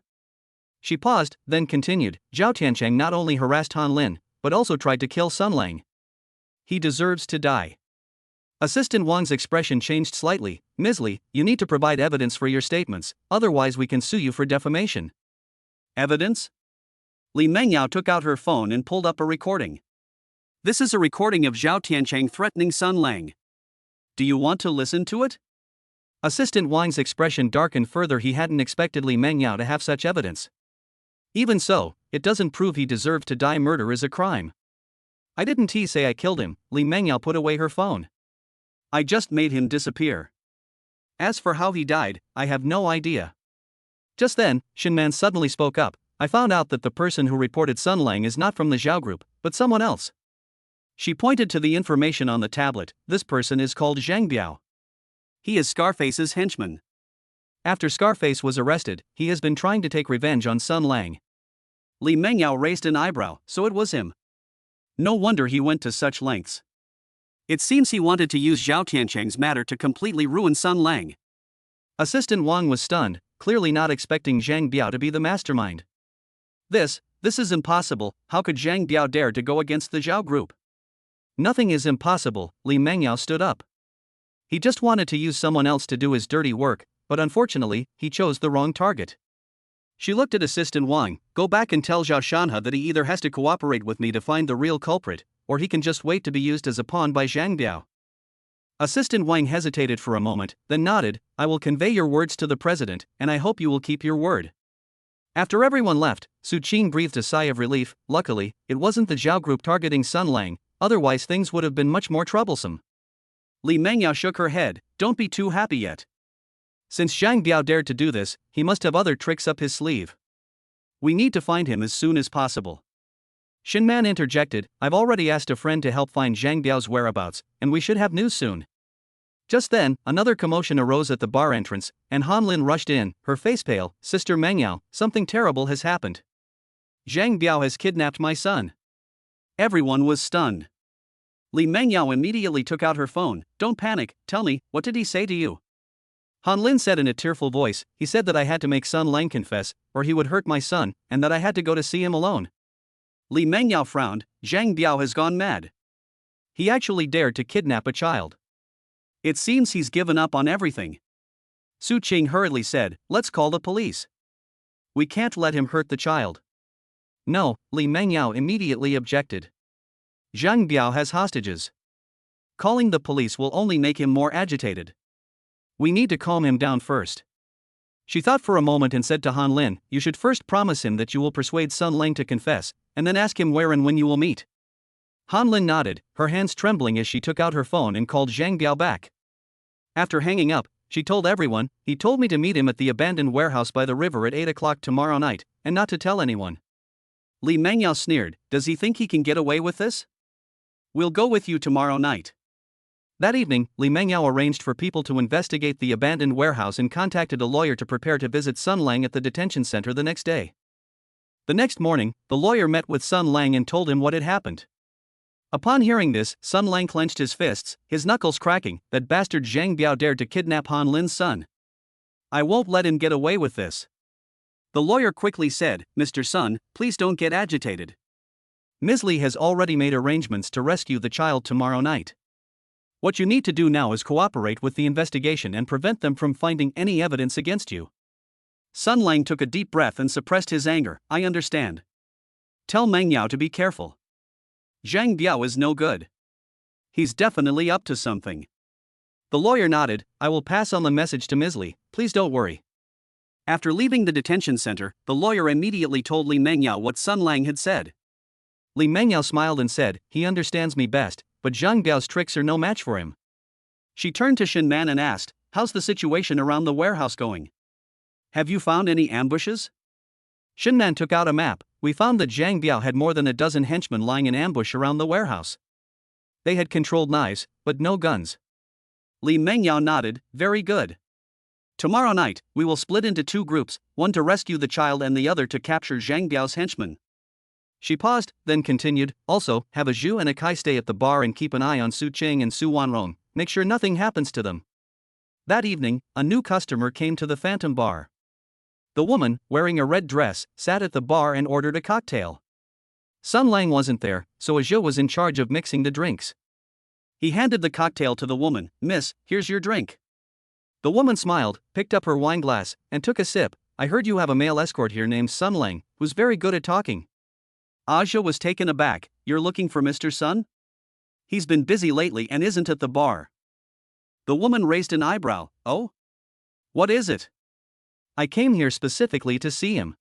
She paused, then continued. Zhao Tiancheng not only harassed Han Lin, but also tried to kill Sun Lang. He deserves to die. Assistant Wang's expression changed slightly. Ms. Li, you need to provide evidence for your statements, otherwise we can sue you for defamation. Evidence? Li Mengyao took out her phone and pulled up a recording. This is a recording of Zhao Tiancheng threatening Sun Lang. Do you want to listen to it? Assistant Wang's expression darkened further. He hadn't expected Li Mengyao to have such evidence. Even so, it doesn't prove he deserved to die. Murder is a crime. I didn't say I killed him. Li Mengyao put away her phone. I just made him disappear. As for how he died, I have no idea. Just then, Shinman suddenly spoke up. I found out that the person who reported Sun Lang is not from the Zhao group, but someone else. She pointed to the information on the tablet. This person is called Zhang Biao. He is Scarface's henchman. After Scarface was arrested, he has been trying to take revenge on Sun Lang. Li Mengyao raised an eyebrow. So it was him. No wonder he went to such lengths. It seems he wanted to use Zhao Tiancheng's matter to completely ruin Sun Lang. Assistant Wang was stunned, clearly not expecting Zhang Biao to be the mastermind. This is impossible. How could Zhang Biao dare to go against the Zhao group? Nothing is impossible. Li Mengyao stood up. He just wanted to use someone else to do his dirty work, but unfortunately, he chose the wrong target. She looked at Assistant Wang. Go back and tell Zhao Shanha that he either has to cooperate with me to find the real culprit, or he can just wait to be used as a pawn by Zhang Biao. Assistant Wang hesitated for a moment, then nodded. I will convey your words to the president, and I hope you will keep your word. After everyone left, Su Qing breathed a sigh of relief. Luckily, it wasn't the Zhao group targeting Sun Lang, otherwise things would have been much more troublesome. Li Mengyao shook her head. Don't be too happy yet. Since Zhang Biao dared to do this, he must have other tricks up his sleeve. We need to find him as soon as possible. Shinman interjected. I've already asked a friend to help find Zhang Biao's whereabouts, and we should have news soon. Just then, another commotion arose at the bar entrance, and Han Lin rushed in, her face pale. Sister Mengyao, something terrible has happened. Zhang Biao has kidnapped my son. Everyone was stunned. Li Mengyao immediately took out her phone. Don't panic, tell me, what did he say to you? Han Lin said in a tearful voice. He said that I had to make Sun Lang confess, or he would hurt my son, and that I had to go to see him alone. Li Mengyao frowned. Zhang Biao has gone mad. He actually dared to kidnap a child. It seems he's given up on everything. Su Qing hurriedly said, let's call the police. We can't let him hurt the child. No, Li Mengyao immediately objected. Zhang Biao has hostages. Calling the police will only make him more agitated. We need to calm him down first. She thought for a moment and said to Han Lin, you should first promise him that you will persuade Sun Lang to confess, and then ask him where and when you will meet. Han Lin nodded, her hands trembling as she took out her phone and called Zhang Biao back. After hanging up, she told everyone, he told me to meet him at the abandoned warehouse by the river at 8 o'clock tomorrow night, and not to tell anyone. Li Mengyao sneered, does he think he can get away with this? We'll go with you tomorrow night. That evening, Li Mengyao arranged for people to investigate the abandoned warehouse and contacted a lawyer to prepare to visit Sun Lang at the detention center the next day. The next morning, the lawyer met with Sun Lang and told him what had happened. Upon hearing this, Sun Lang clenched his fists, his knuckles cracking. That bastard Zhang Biao dared to kidnap Han Lin's son. I won't let him get away with this. The lawyer quickly said, Mr. Sun, please don't get agitated. Ms. Li has already made arrangements to rescue the child tomorrow night. What you need to do now is cooperate with the investigation and prevent them from finding any evidence against you. Sun Lang took a deep breath and suppressed his anger. I understand. Tell Meng Yao to be careful. Zhang Biao is no good. He's definitely up to something. The lawyer nodded. I will pass on the message to Ms. Li, please don't worry. After leaving the detention center, the lawyer immediately told Li Mengyao what Sun Lang had said. Li Mengyao smiled and said, he understands me best, but Zhang Biao's tricks are no match for him. She turned to Shin Man and asked, how's the situation around the warehouse going? Have you found any ambushes? Shin Man took out a map. We found that Zhang Biao had more than a dozen henchmen lying in ambush around the warehouse. They had controlled knives, but no guns. Li Mengyao nodded, very good. Tomorrow night, we will split into 2 groups, one to rescue the child and the other to capture Zhang Biao's henchmen. She paused, then continued, also, have a Zhu and a Kai stay at the bar and keep an eye on Su Qing and Su Wanrong, make sure nothing happens to them. That evening, a new customer came to the Phantom Bar. The woman, wearing a red dress, sat at the bar and ordered a cocktail. Sun Lang wasn't there, so a Zhu was in charge of mixing the drinks. He handed the cocktail to the woman. Miss, here's your drink. The woman smiled, picked up her wine glass, and took a sip. I heard you have a male escort here named Sun Lang, who's very good at talking. Aja was taken aback. You're looking for Mr. Sun? He's been busy lately and isn't at the bar. The woman raised an eyebrow. Oh? What is it? I came here specifically to see him.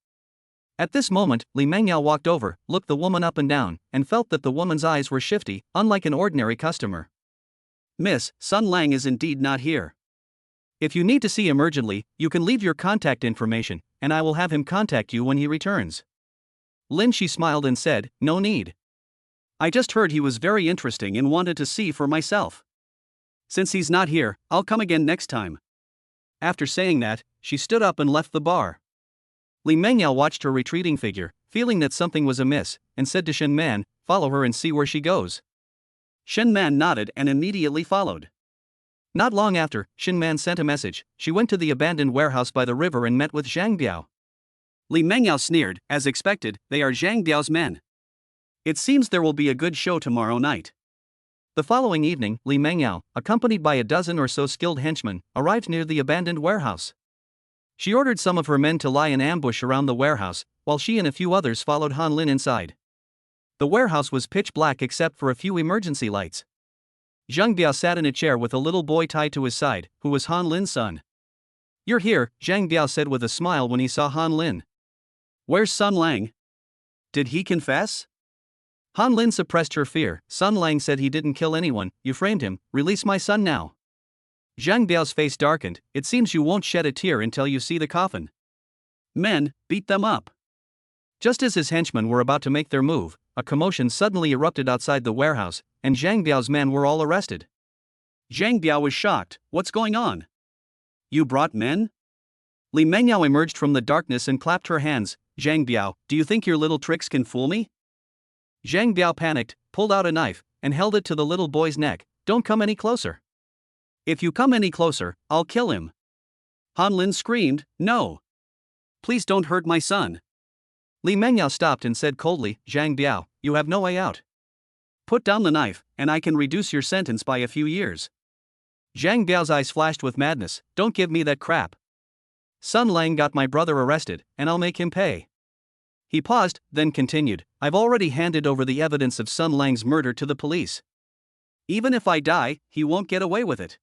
At this moment, Li Mengyao walked over, looked the woman up and down, and felt that the woman's eyes were shifty, unlike an ordinary customer. Miss, Sun Lang is indeed not here. If you need to see him urgently, you can leave your contact information, and I will have him contact you when he returns. Lin Shi smiled and said, no need. I just heard he was very interesting and wanted to see for myself. Since he's not here, I'll come again next time. After saying that, she stood up and left the bar. Li Mengyao watched her retreating figure, feeling that something was amiss, and said to Shen Man, follow her and see where she goes. Shen Man nodded and immediately followed. Not long after, Shen Man sent a message. She went to the abandoned warehouse by the river and met with Zhang Biao. Li Mengyao sneered. As expected, they are Zhang Biao's men. It seems there will be a good show tomorrow night. The following evening, Li Mengyao, accompanied by a dozen or so skilled henchmen, arrived near the abandoned warehouse. She ordered some of her men to lie in ambush around the warehouse, while she and a few others followed Han Lin inside. The warehouse was pitch black except for a few emergency lights. Zhang Biao sat in a chair with a little boy tied to his side, who was Han Lin's son. You're here, Zhang Biao said with a smile when he saw Han Lin. Where's Sun Lang? Did he confess? Han Lin suppressed her fear. Sun Lang said he didn't kill anyone. You framed him. Release my son now. Zhang Biao's face darkened. It seems you won't shed a tear until you see the coffin. Men, beat them up. Just as his henchmen were about to make their move, a commotion suddenly erupted outside the warehouse, and Zhang Biao's men were all arrested. Zhang Biao was shocked. What's going on? You brought men? Li Mengyao emerged from the darkness and clapped her hands. Zhang Biao, do you think your little tricks can fool me? Zhang Biao panicked, pulled out a knife, and held it to the little boy's neck. Don't come any closer. If you come any closer, I'll kill him. Han Lin screamed, no. Please don't hurt my son. Li Mengyao stopped and said coldly, Zhang Biao, you have no way out. Put down the knife, and I can reduce your sentence by a few years. Zhang Biao's eyes flashed with madness. Don't give me that crap. Sun Lang got my brother arrested, and I'll make him pay. He paused, then continued, I've already handed over the evidence of Sun Lang's murder to the police. Even if I die, he won't get away with it.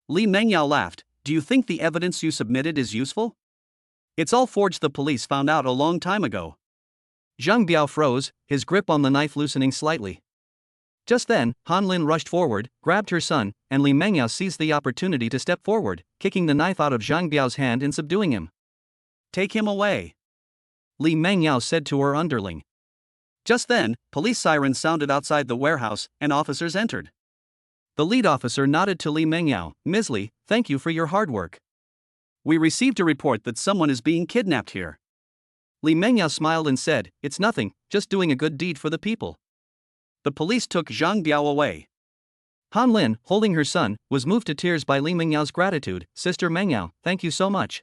Li Mengyao laughed. Do you think the evidence you submitted is useful? It's all forged, the police found out a long time ago. Zhang Biao froze, his grip on the knife loosening slightly. Just then, Han Lin rushed forward, grabbed her son, and Li Mengyao seized the opportunity to step forward, kicking the knife out of Zhang Biao's hand and subduing him. Take him away, Li Mengyao said to her underling. Just then, police sirens sounded outside the warehouse, and officers entered. The lead officer nodded to Li Mengyao. Ms. Li, thank you for your hard work. We received a report that someone is being kidnapped here. Li Mengyao smiled and said, it's nothing, just doing a good deed for the people. The police took Zhang Biao away. Han Lin, holding her son, was moved to tears by Li Mengyao's gratitude. Sister Mengyao, thank you so much.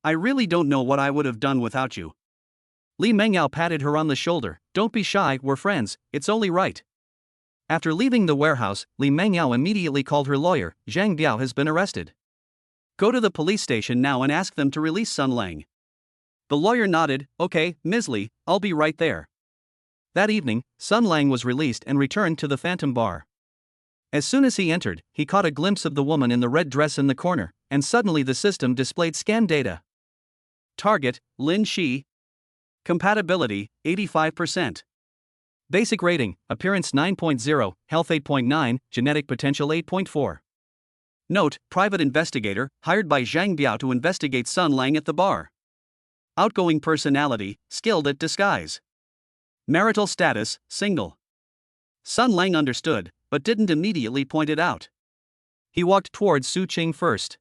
I really don't know what I would have done without you. Li Mengyao patted her on the shoulder. Don't be shy, we're friends, it's only right. After leaving the warehouse, Li Mengyao immediately called her lawyer. Zhang Biao has been arrested. Go to the police station now and ask them to release Sun Lang. The lawyer nodded. Okay, Ms. Li, I'll be right there. That evening, Sun Lang was released and returned to the Phantom Bar. As soon as he entered, he caught a glimpse of the woman in the red dress in the corner, and suddenly the system displayed scan data. Target, Lin Shi. Compatibility, 85%. Basic rating, appearance 9.0, health 8.9, genetic potential 8.4. Note, private investigator, hired by Zhang Biao to investigate Sun Lang at the bar. Outgoing personality, skilled at disguise. Marital status, single. Sun Lang understood, but didn't immediately point it out. He walked towards Su Qing first.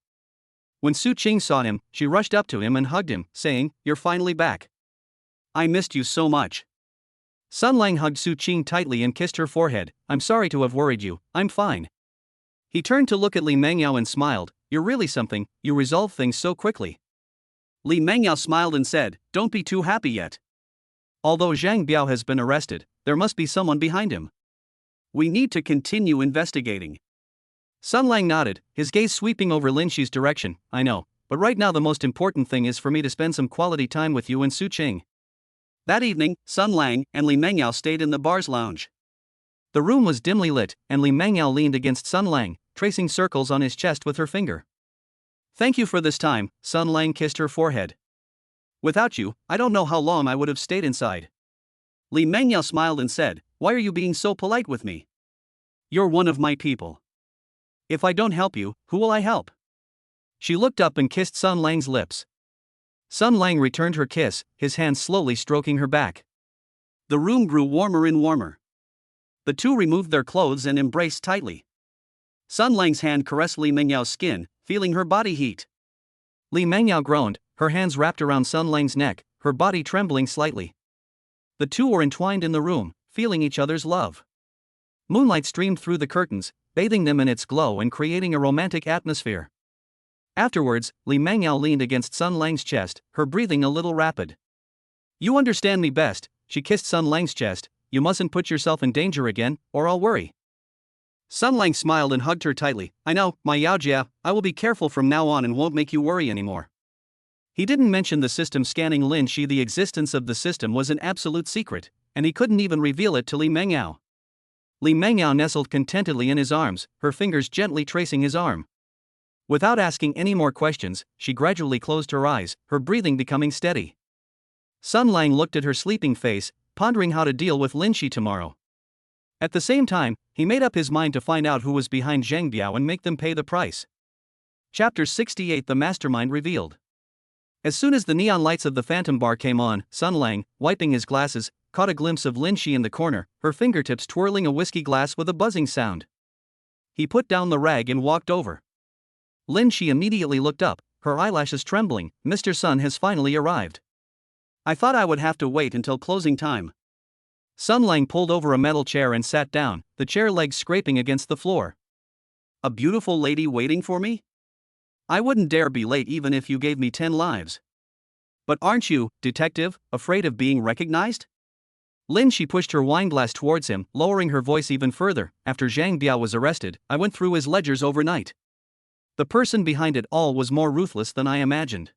When Su Qing saw him, she rushed up to him and hugged him, saying, "You're finally back. I missed you so much." Sun Lang hugged Su Qing tightly and kissed her forehead. "I'm sorry to have worried you, I'm fine." He turned to look at Li Mengyao and smiled. "You're really something, you resolve things so quickly." Li Mengyao smiled and said, "Don't be too happy yet. Although Zhang Biao has been arrested, there must be someone behind him. We need to continue investigating." Sun Lang nodded, his gaze sweeping over Lin Shi's direction. "I know, but right now the most important thing is for me to spend some quality time with you and Su Qing." That evening, Sun Lang and Li Mengyao stayed in the bar's lounge. The room was dimly lit, and Li Mengyao leaned against Sun Lang, tracing circles on his chest with her finger. "Thank you for this time," Sun Lang kissed her forehead. "Without you, I don't know how long I would have stayed inside." Li Mengyao smiled and said, "Why are you being so polite with me? You're one of my people. If I don't help you, who will I help?" She looked up and kissed Sun Lang's lips. Sun Lang returned her kiss, his hand slowly stroking her back. The room grew warmer and warmer. The two removed their clothes and embraced tightly. Sun Lang's hand caressed Li Mengyao's skin, feeling her body heat. Li Mengyao groaned, her hands wrapped around Sun Lang's neck, her body trembling slightly. The two were entwined in the room, feeling each other's love. Moonlight streamed through the curtains, bathing them in its glow and creating a romantic atmosphere. Afterwards, Li Mengyao leaned against Sun Lang's chest, her breathing a little rapid. "You understand me best," she kissed Sun Lang's chest. "You mustn't put yourself in danger again, or I'll worry." Sun Lang smiled and hugged her tightly. "I know, my Yaojia, I will be careful from now on and won't make you worry anymore." He didn't mention the system scanning Lin Shi. The existence of the system was an absolute secret, and he couldn't even reveal it to Li Mengyao. Li Mengyao nestled contentedly in his arms, her fingers gently tracing his arm. Without asking any more questions, she gradually closed her eyes, her breathing becoming steady. Sun Lang looked at her sleeping face, pondering how to deal with Lin Shi tomorrow. At the same time, he made up his mind to find out who was behind Zhang Biao and make them pay the price. Chapter 68: The Mastermind Revealed. As soon as the neon lights of the Phantom Bar came on, Sun Lang, wiping his glasses, caught a glimpse of Lin Shi in the corner, her fingertips twirling a whiskey glass with a buzzing sound. He put down the rag and walked over. Lin Shi immediately looked up, her eyelashes trembling. "Mr. Sun has finally arrived. I thought I would have to wait until closing time." Sun Lang pulled over a metal chair and sat down, the chair legs scraping against the floor. "A beautiful lady waiting for me? I wouldn't dare be late even if you gave me 10 lives. But aren't you, detective, afraid of being recognized?" Lin Shi pushed her wineglass towards him, lowering her voice even further. "After Zhang Biao was arrested, I went through his ledgers overnight. The person behind it all was more ruthless than I imagined."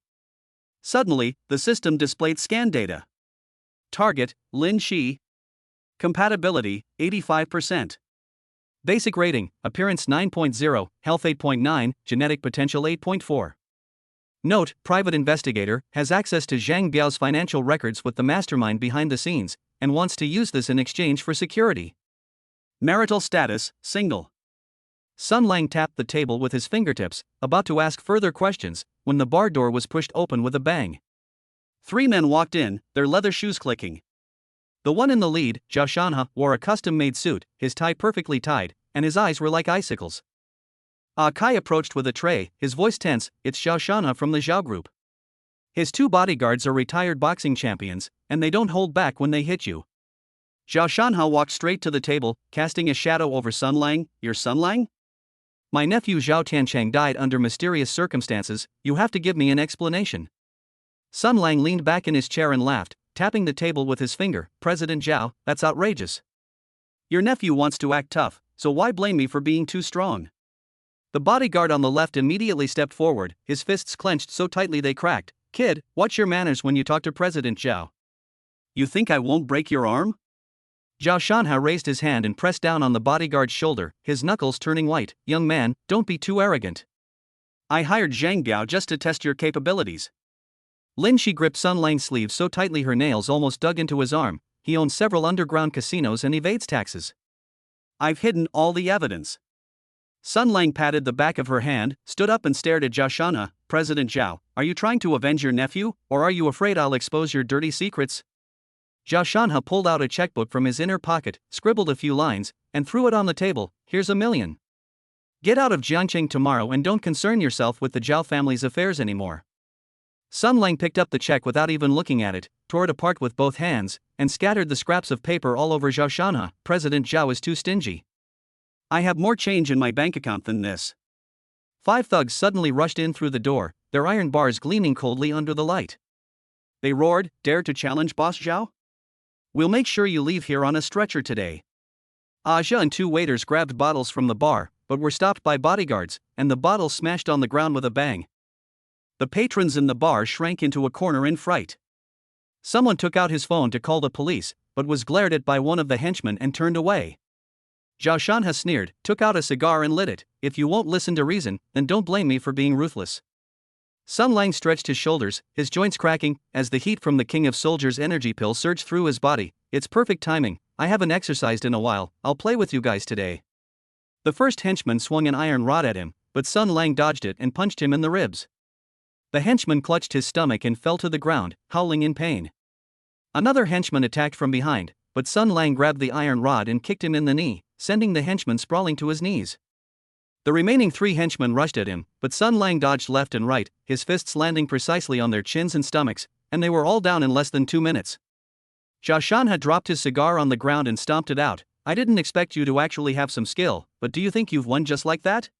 Suddenly, the system displayed scan data. Target, Lin Shi. Compatibility, 85%. Basic rating, appearance 9.0, health 8.9, genetic potential 8.4. Note, private investigator, has access to Zhang Biao's financial records with the mastermind behind the scenes, and wants to use this in exchange for security. Marital status, single. Sun Lang tapped the table with his fingertips, about to ask further questions, when the bar door was pushed open with a bang. 3 men walked in, their leather shoes clicking. The one in the lead, Zhao Shanhe, wore a custom-made suit, his tie perfectly tied, and his eyes were like icicles. Kai approached with a tray, his voice tense. "It's Zhao Shanhe from the Zhao Group. His 2 bodyguards are retired boxing champions, and they don't hold back when they hit you." Zhao Shanhao walked straight to the table, casting a shadow over Sun Lang. Your Sun Lang? My nephew Zhao Tiancheng died under mysterious circumstances, you have to give me an explanation. Sun Lang leaned back in his chair and laughed, tapping the table with his finger. President Zhao, that's outrageous. Your nephew wants to act tough, so why blame me for being too strong? The bodyguard on the left immediately stepped forward, his fists clenched so tightly they cracked. Kid, watch your manners when you talk to President Zhao. You think I won't break your arm? Zhao Shanha raised his hand and pressed down on the bodyguard's shoulder, his knuckles turning white. Young man, don't be too arrogant. I hired Zhang Gao just to test your capabilities. Lin Shi gripped Sun Lang's sleeve so tightly her nails almost dug into his arm. He owns several underground casinos and evades taxes. I've hidden all the evidence. Sun Lang patted the back of her hand, stood up and stared at Zhao Shanha. President Zhao, are you trying to avenge your nephew, or are you afraid I'll expose your dirty secrets? Zhao Shanha pulled out a checkbook from his inner pocket, scribbled a few lines, and threw it on the table. Here's $1 million. Get out of Jiangqing tomorrow and don't concern yourself with the Zhao family's affairs anymore. Sun Lang picked up the check without even looking at it, tore it apart with both hands, and scattered the scraps of paper all over Zhao Shanha. President Zhao is too stingy. I have more change in my bank account than this. 5 thugs suddenly rushed in through the door, their iron bars gleaming coldly under the light. They roared, dare to challenge Boss Zhao? We'll make sure you leave here on a stretcher today. Aja and 2 waiters grabbed bottles from the bar, but were stopped by bodyguards, and the bottles smashed on the ground with a bang. The patrons in the bar shrank into a corner in fright. Someone took out his phone to call the police, but was glared at by one of the henchmen and turned away. Zhao Shanha sneered, took out a cigar and lit it. If you won't listen to reason, then don't blame me for being ruthless. Sun Lang stretched his shoulders, his joints cracking, as the heat from the King of Soldiers energy pill surged through his body. It's perfect timing, I haven't exercised in a while, I'll play with you guys today. The first henchman swung an iron rod at him, but Sun Lang dodged it and punched him in the ribs. The henchman clutched his stomach and fell to the ground, howling in pain. Another henchman attacked from behind, but Sun Lang grabbed the iron rod and kicked him in the knee, sending the henchman sprawling to his knees. The remaining 3 henchmen rushed at him, but Sun Lang dodged left and right, his fists landing precisely on their chins and stomachs, and they were all down in less than 2 minutes. Zhao Shan had dropped his cigar on the ground and stomped it out. I didn't expect you to actually have some skill, but do you think you've won just like that?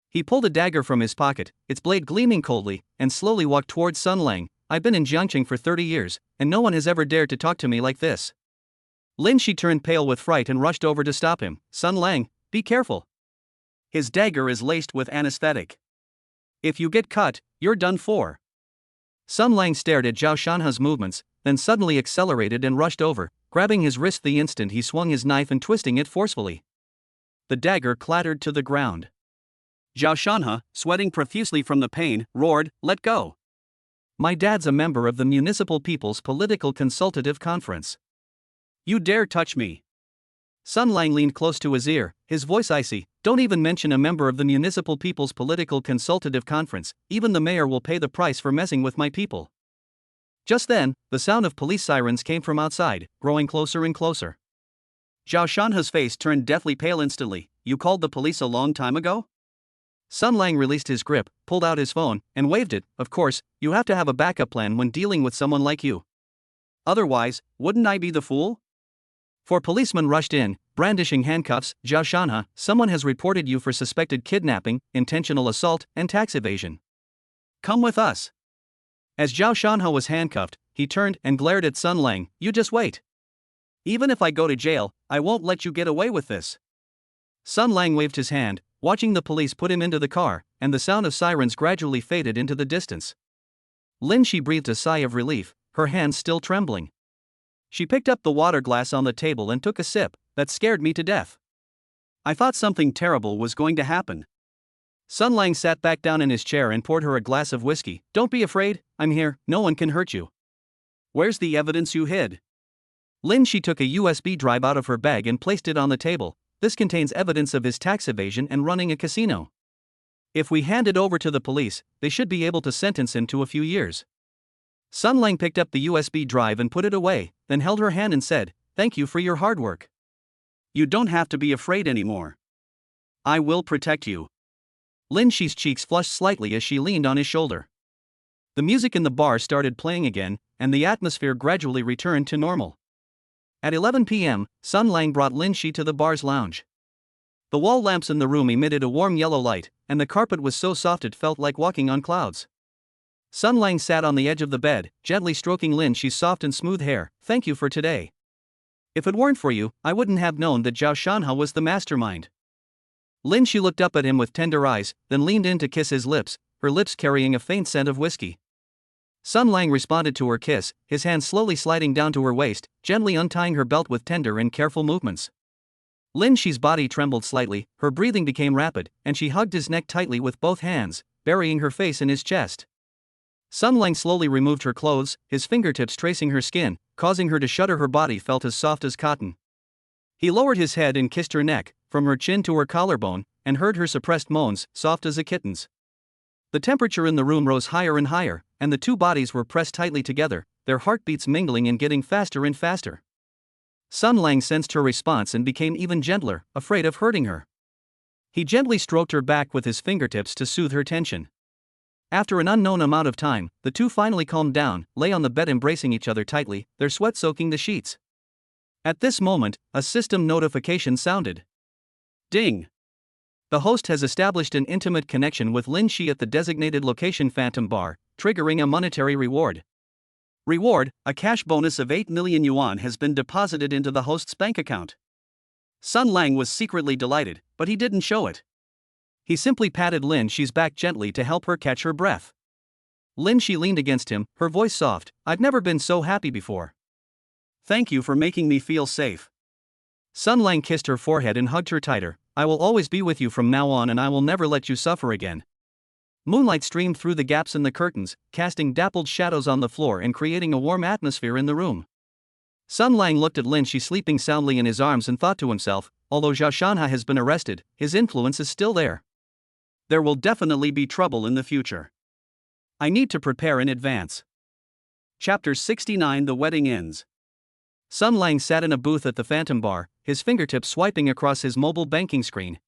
He pulled a dagger from his pocket, its blade gleaming coldly, and slowly walked towards Sun Lang. I've been in Jiangqing for 30 years, and no one has ever dared to talk to me like this. Lin Shi turned pale with fright and rushed over to stop him. Sun Lang, be careful. His dagger is laced with anesthetic. If you get cut, you're done for. Sun Lang stared at Zhao Shanha's movements, then suddenly accelerated and rushed over, grabbing his wrist the instant he swung his knife and twisting it forcefully. The dagger clattered to the ground. Zhao Shanha, sweating profusely from the pain, roared, "Let go." My dad's a member of the Municipal People's Political Consultative Conference. You dare touch me? Sun Lang leaned close to his ear, his voice icy. Don't even mention a member of the Municipal People's Political Consultative Conference, even the mayor will pay the price for messing with my people. Just then, the sound of police sirens came from outside, growing closer and closer. Zhao Shanha's face turned deathly pale instantly. You called the police a long time ago? Sun Lang released his grip, pulled out his phone, and waved it. Of course, you have to have a backup plan when dealing with someone like you. Otherwise, wouldn't I be the fool? 4 policemen rushed in, brandishing handcuffs. Zhao Shanha, someone has reported you for suspected kidnapping, intentional assault, and tax evasion. Come with us. As Zhao Shanha was handcuffed, he turned and glared at Sun Lang. You just wait. Even if I go to jail, I won't let you get away with this. Sun Lang waved his hand, watching the police put him into the car, and the sound of sirens gradually faded into the distance. Lin Shi breathed a sigh of relief, her hands still trembling. She picked up the water glass on the table and took a sip. That scared me to death. I thought something terrible was going to happen. Sun Lang sat back down in his chair and poured her a glass of whiskey. Don't be afraid, I'm here, no one can hurt you. Where's the evidence you hid? Lin Shi took a USB drive out of her bag and placed it on the table. This contains evidence of his tax evasion and running a casino. If we hand it over to the police, they should be able to sentence him to a few years. Sun Lang picked up the USB drive and put it away, then held her hand and said, "Thank you for your hard work. You don't have to be afraid anymore. I will protect you." Lin Shi's cheeks flushed slightly as she leaned on his shoulder. The music in the bar started playing again, and the atmosphere gradually returned to normal. At 11 p.m., Sun Lang brought Lin Shi to the bar's lounge. The wall lamps in the room emitted a warm yellow light, and the carpet was so soft it felt like walking on clouds. Sun Lang sat on the edge of the bed, gently stroking Lin Shi's soft and smooth hair. "Thank you for today. If it weren't for you, I wouldn't have known that Zhao Shanha was the mastermind." Lin Shi looked up at him with tender eyes, then leaned in to kiss his lips, her lips carrying a faint scent of whiskey. Sun Lang responded to her kiss, his hand slowly sliding down to her waist, gently untying her belt with tender and careful movements. Lin Shi's body trembled slightly, her breathing became rapid, and she hugged his neck tightly with both hands, burying her face in his chest. Sun Lang slowly removed her clothes, his fingertips tracing her skin, causing her to shudder. Her body felt as soft as cotton. He lowered his head and kissed her neck, from her chin to her collarbone, and heard her suppressed moans, soft as a kitten's. The temperature in the room rose higher and higher, and the two bodies were pressed tightly together, their heartbeats mingling and getting faster and faster. Sun Lang sensed her response and became even gentler, afraid of hurting her. He gently stroked her back with his fingertips to soothe her tension. After an unknown amount of time, the two finally calmed down, lay on the bed embracing each other tightly, their sweat soaking the sheets. At this moment, a system notification sounded. Ding! The host has established an intimate connection with Lin Shi at the designated location Phantom Bar, triggering a monetary reward. Reward, a cash bonus of 8 million yuan has been deposited into the host's bank account. Sun Lang was secretly delighted, but he didn't show it. He simply patted Lin Shi's back gently to help her catch her breath. Lin Shi leaned against him, her voice soft. "I've never been so happy before. Thank you for making me feel safe." Sun Lang kissed her forehead and hugged her tighter. "I will always be with you from now on, and I will never let you suffer again." Moonlight streamed through the gaps in the curtains, casting dappled shadows on the floor and creating a warm atmosphere in the room. Sun Lang looked at Lin Shi sleeping soundly in his arms and thought to himself, although Zhao Shanha has been arrested, his influence is still there. There will definitely be trouble in the future. I need to prepare in advance. Chapter 69: The Wedding Ends. Sun Lang sat in a booth at the Phantom Bar, his fingertips swiping across his mobile banking screen.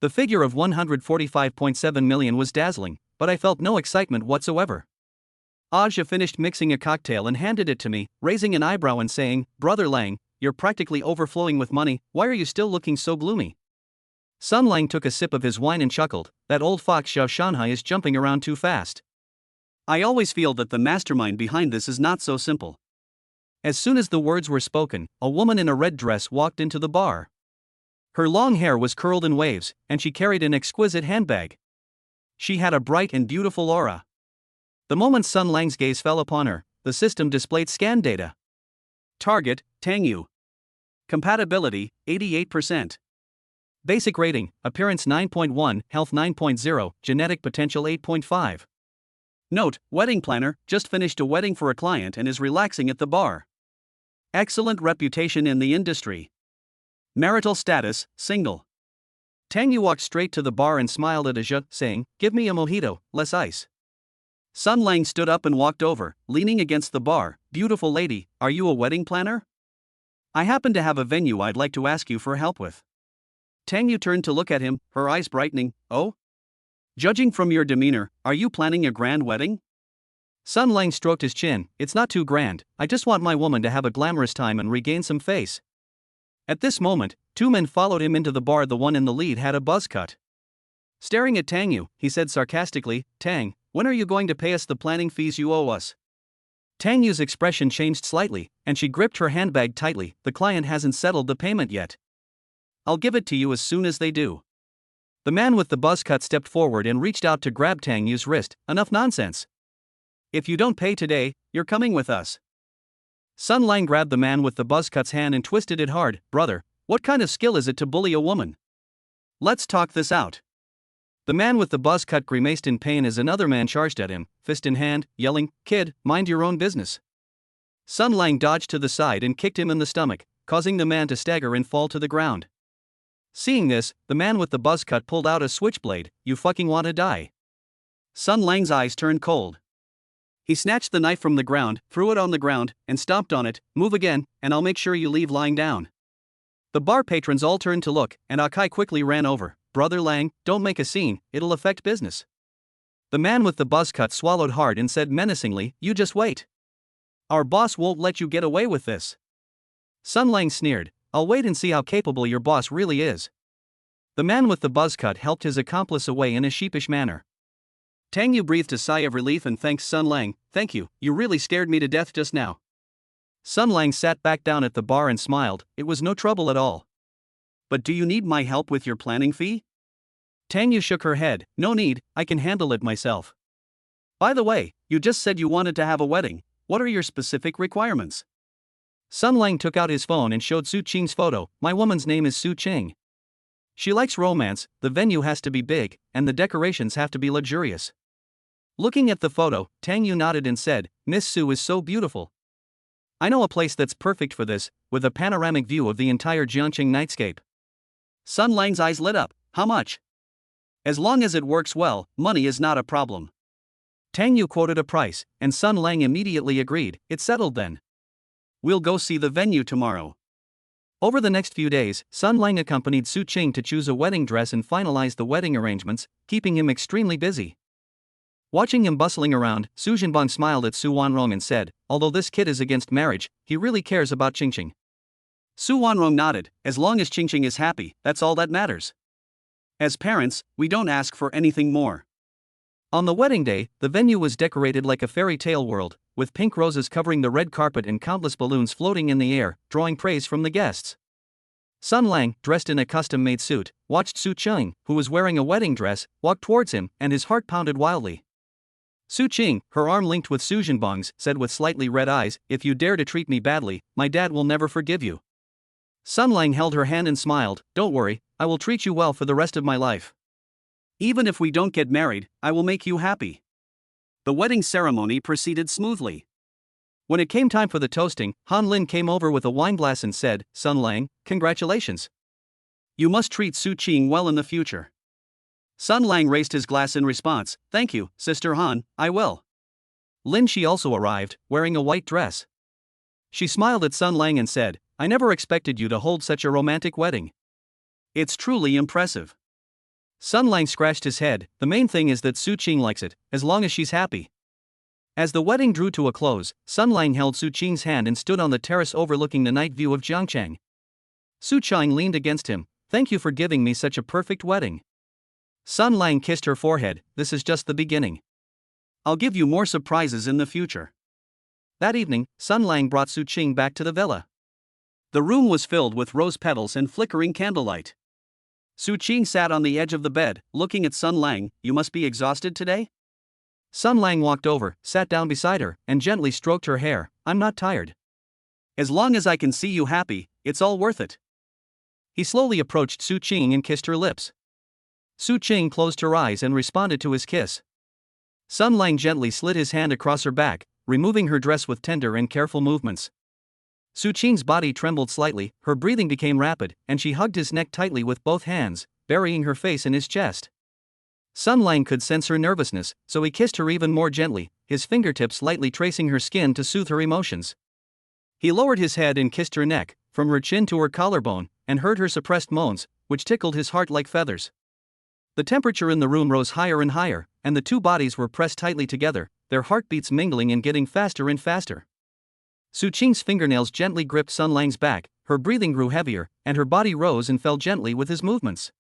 The figure of 145.7 million was dazzling, but I felt no excitement whatsoever. Aja finished mixing a cocktail and handed it to me, raising an eyebrow and saying, "Brother Lang, you're practically overflowing with money, why are you still looking so gloomy?" Sun Lang took a sip of his wine and chuckled, "That old fox Zhao Shanhai is jumping around too fast. I always feel that the mastermind behind this is not so simple." As soon as the words were spoken, a woman in a red dress walked into the bar. Her long hair was curled in waves, and she carried an exquisite handbag. She had a bright and beautiful aura. The moment Sun Lang's gaze fell upon her, the system displayed scan data. Target, Tang Yu. Compatibility, 88%. Basic rating, Appearance 9.1, Health 9.0, Genetic Potential 8.5. Note, wedding planner, just finished a wedding for a client and is relaxing at the bar. Excellent reputation in the industry. Marital status, single. Tang Yu walked straight to the bar and smiled at Aja, saying, "Give me a mojito, less ice." Sun Lang stood up and walked over, leaning against the bar. "Beautiful lady, are you a wedding planner? I happen to have a venue I'd like to ask you for help with." Tang Yu turned to look at him, her eyes brightening. "Oh? Judging from your demeanor, are you planning a grand wedding?" Sun Lang stroked his chin. "It's not too grand, I just want my woman to have a glamorous time and regain some face." At this moment, two men followed him into the bar. The one in the lead had a buzz cut. Staring at Tang Yu, he said sarcastically, "Tang, when are you going to pay us the planning fees you owe us?" Tang Yu's expression changed slightly, and she gripped her handbag tightly. "The client hasn't settled the payment yet. I'll give it to you as soon as they do." The man with the buzz cut stepped forward and reached out to grab Tang Yu's wrist. "Enough nonsense. If you don't pay today, you're coming with us." Sun Lang grabbed the man with the buzz cut's hand and twisted it hard. "Brother, what kind of skill is it to bully a woman? Let's talk this out." The man with the buzz cut grimaced in pain as another man charged at him, fist in hand, yelling, "Kid, mind your own business." Sun Lang dodged to the side and kicked him in the stomach, causing the man to stagger and fall to the ground. Seeing this, the man with the buzz cut pulled out a switchblade. "You fucking wanna die?" Sun Lang's eyes turned cold. He snatched the knife from the ground, threw it on the ground, and stomped on it. "Move again, and I'll make sure you leave lying down." The bar patrons all turned to look, and Akai quickly ran over. "Brother Lang, don't make a scene, it'll affect business." The man with the buzz cut swallowed hard and said menacingly, "You just wait. Our boss won't let you get away with this." Sun Lang sneered, "I'll wait and see how capable your boss really is." The man with the buzz cut helped his accomplice away in a sheepish manner. Tang Yu breathed a sigh of relief and thanked Sun Lang. "Thank you, you really scared me to death just now." Sun Lang sat back down at the bar and smiled, "It was no trouble at all." "But do you need my help with your planning fee?" Tang Yu shook her head, "No need, I can handle it myself." "By the way, you just said you wanted to have a wedding. What are your specific requirements?" Sun Lang took out his phone and showed Su Qing's photo. "My woman's name is Su Qing. She likes romance, the venue has to be big, and the decorations have to be luxurious." Looking at the photo, Tang Yu nodded and said, "Miss Su is so beautiful. I know a place that's perfect for this, with a panoramic view of the entire Jiangqing nightscape." Sun Lang's eyes lit up. "How much?" "As long as it works well, money is not a problem." Tang Yu quoted a price, and Sun Lang immediately agreed. "It's settled then. We'll go see the venue tomorrow." Over the next few days, Sun Lang accompanied Su Qing to choose a wedding dress and finalize the wedding arrangements, keeping him extremely busy. Watching him bustling around, Su Jinbang smiled at Su Wanrong and said, "Although this kid is against marriage, he really cares about Qingqing." Su Wanrong nodded, "As long as Qingqing is happy, that's all that matters. As parents, we don't ask for anything more." On the wedding day, the venue was decorated like a fairy tale world, with pink roses covering the red carpet and countless balloons floating in the air, drawing praise from the guests. Sun Lang, dressed in a custom-made suit, watched Su Qing, who was wearing a wedding dress, walk towards him, and his heart pounded wildly. Su Qing, her arm linked with Su Jinbang's, said with slightly red eyes, "If you dare to treat me badly, my dad will never forgive you." Sun Lang held her hand and smiled, "Don't worry, I will treat you well for the rest of my life. Even if we don't get married, I will make you happy." The wedding ceremony proceeded smoothly. When it came time for the toasting, Han Lin came over with a wineglass and said, "Sun Lang, congratulations. You must treat Su Qing well in the future." Sun Lang raised his glass in response, "Thank you, Sister Han, I will." Lin Shi also arrived, wearing a white dress. She smiled at Sun Lang and said, "I never expected you to hold such a romantic wedding. It's truly impressive." Sun Lang scratched his head, "The main thing is that Su Qing likes it, as long as she's happy." As the wedding drew to a close, Sun Lang held Su Qing's hand and stood on the terrace overlooking the night view of Jiangcheng. Su Qing leaned against him, "Thank you for giving me such a perfect wedding." Sun Lang kissed her forehead, "This is just the beginning. I'll give you more surprises in the future." That evening, Sun Lang brought Su Qing back to the villa. The room was filled with rose petals and flickering candlelight. Su Qing sat on the edge of the bed, looking at Sun Lang. "You must be exhausted today?" Sun Lang walked over, sat down beside her, and gently stroked her hair. "I'm not tired. As long as I can see you happy, it's all worth it." He slowly approached Su Qing and kissed her lips. Su Qing closed her eyes and responded to his kiss. Sun Lang gently slid his hand across her back, removing her dress with tender and careful movements. Su Qing's body trembled slightly, her breathing became rapid, and she hugged his neck tightly with both hands, burying her face in his chest. Sun Lang could sense her nervousness, so he kissed her even more gently, his fingertips lightly tracing her skin to soothe her emotions. He lowered his head and kissed her neck, from her chin to her collarbone, and heard her suppressed moans, which tickled his heart like feathers. The temperature in the room rose higher and higher, and the two bodies were pressed tightly together, their heartbeats mingling and getting faster and faster. Su Qing's fingernails gently gripped Sun Lang's back, her breathing grew heavier, and her body rose and fell gently with his movements.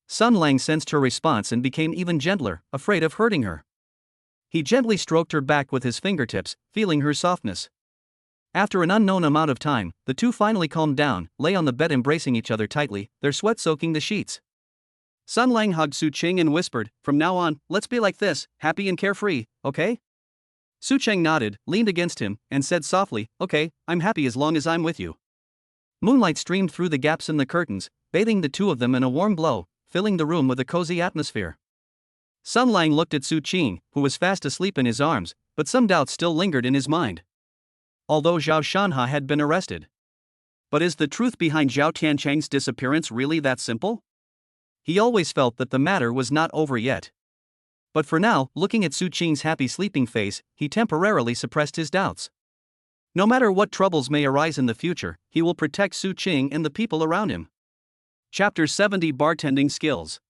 Sun Lang sensed her response and became even gentler, afraid of hurting her. He gently stroked her back with his fingertips, feeling her softness. After an unknown amount of time, the two finally calmed down, lay on the bed embracing each other tightly, their sweat soaking the sheets. Sun Lang hugged Su Qing and whispered, "From now on, let's be like this, happy and carefree, okay?" Su Qing nodded, leaned against him, and said softly, "Okay, I'm happy as long as I'm with you." Moonlight streamed through the gaps in the curtains, bathing the two of them in a warm glow, filling the room with a cozy atmosphere. Sun Lang looked at Su Qing, who was fast asleep in his arms, but some doubts still lingered in his mind. Although Zhao Shanha had been arrested. But is the truth behind Zhao Tiancheng's disappearance really that simple? He always felt that the matter was not over yet. But for now, looking at Su Qing's happy sleeping face, he temporarily suppressed his doubts. No matter what troubles may arise in the future, he will protect Su Qing and the people around him. Chapter 70 Bartending Skills.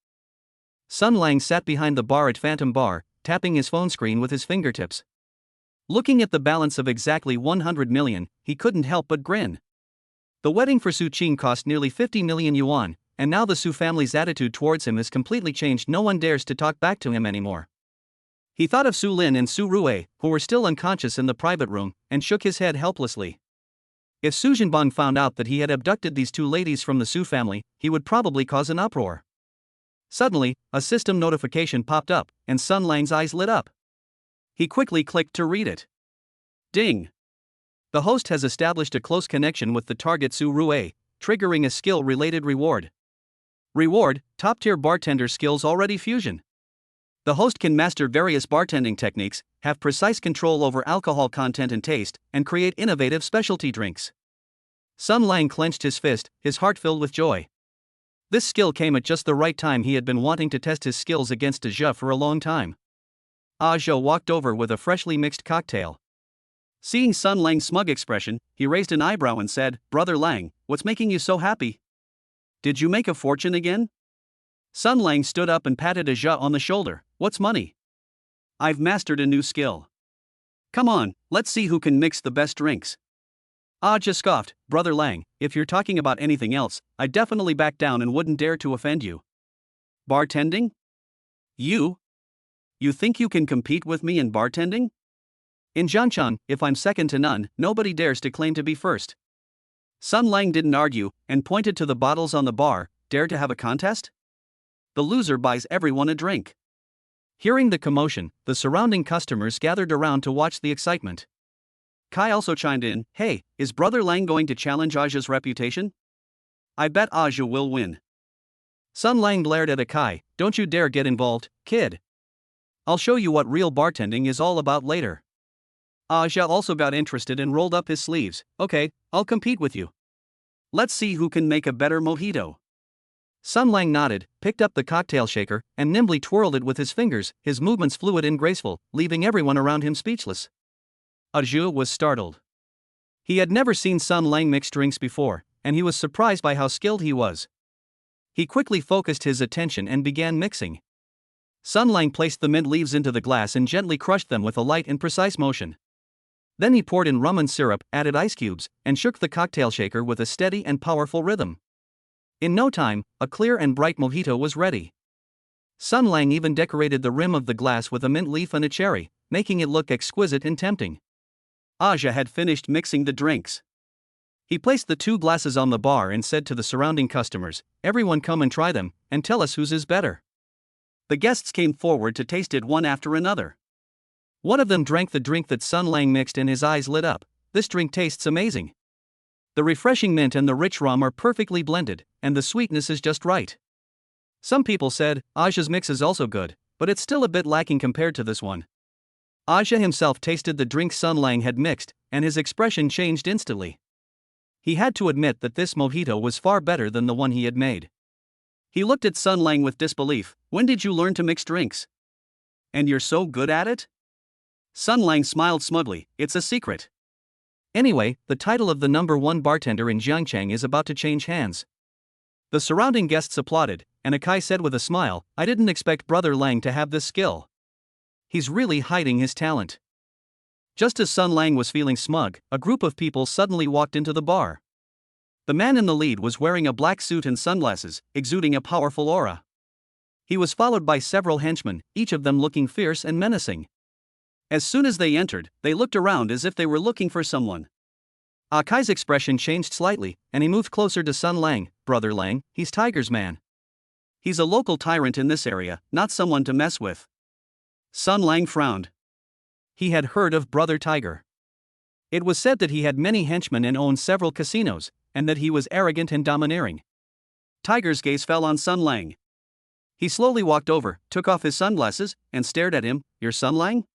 Sun Lang sat behind the bar at Phantom Bar, tapping his phone screen with his fingertips. Looking at the balance of exactly 100 million, he couldn't help but grin. The wedding for Su Qing cost nearly 50 million yuan, and now the Su family's attitude towards him has completely changed. No one dares to talk back to him anymore. He thought of Su Lin and Su Rui, who were still unconscious in the private room, and shook his head helplessly. If Su Jinbang found out that he had abducted these two ladies from the Su family, he would probably cause an uproar. Suddenly, a system notification popped up, and Sun Lang's eyes lit up. He quickly clicked to read it. Ding! The host has established a close connection with the target Su Rui, triggering a skill-related reward. Reward: top-tier bartender skills already fusion. The host can master various bartending techniques, have precise control over alcohol content and taste, and create innovative specialty drinks. Sun Lang clenched his fist, his heart filled with joy. This skill came at just the right time. He had been wanting to test his skills against a Zhe for a long time. Zhe walked over with a freshly mixed cocktail. Seeing Sun Lang's smug expression, he raised an eyebrow and said, "Brother Lang, what's making you so happy? Did you make a fortune again?" Sun Lang stood up and patted Zhe on the shoulder. "What's money? I've mastered a new skill. Come on, let's see who can mix the best drinks." Zhe scoffed, "Brother Lang, if you're talking about anything else, I'd definitely back down and wouldn't dare to offend you. Bartending? You think you can compete with me in bartending? In Jianchan, if I'm second to none, nobody dares to claim to be first." Sun Lang didn't argue, and pointed to the bottles on the bar. "Dare to have a contest? The loser buys everyone a drink." Hearing the commotion, the surrounding customers gathered around to watch the excitement. Kai also chimed in, "Hey, is Brother Lang going to challenge Zhe's reputation? I bet Zhe will win." Sun Lang glared at Kai, "Don't you dare get involved, kid. I'll show you what real bartending is all about later." Zhe also got interested and rolled up his sleeves. "Okay, I'll compete with you. Let's see who can make a better mojito." Sun Lang nodded, picked up the cocktail shaker, and nimbly twirled it with his fingers, his movements fluid and graceful, leaving everyone around him speechless. Zhe was startled. He had never seen Sun Lang mix drinks before, and he was surprised by how skilled he was. He quickly focused his attention and began mixing. Sun Lang placed the mint leaves into the glass and gently crushed them with a light and precise motion. Then he poured in rum and syrup, added ice cubes, and shook the cocktail shaker with a steady and powerful rhythm. In no time, a clear and bright mojito was ready. Sun Lang even decorated the rim of the glass with a mint leaf and a cherry, making it look exquisite and tempting. Zhe had finished mixing the drinks. He placed the two glasses on the bar and said to the surrounding customers, "Everyone come and try them, and tell us whose is better." The guests came forward to taste it one after another. One of them drank the drink that Sun Lang mixed and his eyes lit up. "This drink tastes amazing. The refreshing mint and the rich rum are perfectly blended, and the sweetness is just right." Some people said, "Zhe's mix is also good, but it's still a bit lacking compared to this one." Zhe himself tasted the drink Sun Lang had mixed, and his expression changed instantly. He had to admit that this mojito was far better than the one he had made. He looked at Sun Lang with disbelief. "When did you learn to mix drinks? And you're so good at it?" Sun Lang smiled smugly. "It's a secret. Anyway, the title of the #1 bartender in Jiangchang is about to change hands." The surrounding guests applauded, and Kai said with a smile, "I didn't expect Brother Lang to have this skill. He's really hiding his talent." Just as Sun Lang was feeling smug, a group of people suddenly walked into the bar. The man in the lead was wearing a black suit and sunglasses, exuding a powerful aura. He was followed by several henchmen, each of them looking fierce and menacing. As soon as they entered, they looked around as if they were looking for someone. Kai's expression changed slightly, and he moved closer to Sun Lang. "Brother Lang, he's Tiger's man. He's a local tyrant in this area, not someone to mess with." Sun Lang frowned. He had heard of Brother Tiger. It was said that he had many henchmen and owned several casinos, and that he was arrogant and domineering. Tiger's gaze fell on Sun Lang. He slowly walked over, took off his sunglasses, and stared at him. "You're Sun Lang?"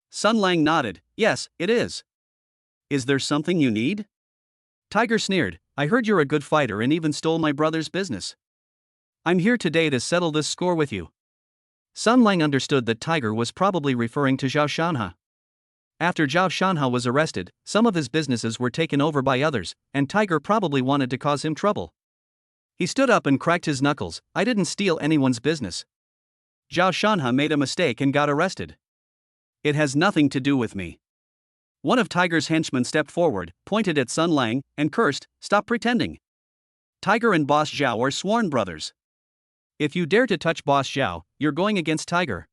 Sun Lang nodded. "Yes, it is. Is there something you need?" Tiger sneered. "I heard you're a good fighter and even stole my brother's business. I'm here today to settle this score with you." Sun Lang understood that Tiger was probably referring to Zhao Shanhe. After Zhao Shanhe was arrested, some of his businesses were taken over by others, and Tiger probably wanted to cause him trouble. He stood up and cracked his knuckles. "I didn't steal anyone's business. Zhao Shanhe made a mistake and got arrested. It has nothing to do with me." One of Tiger's henchmen stepped forward, pointed at Sun Lang, and cursed, "Stop pretending. Tiger and Boss Zhao are sworn brothers. If you dare to touch Boss Zhao, you're going against Tiger."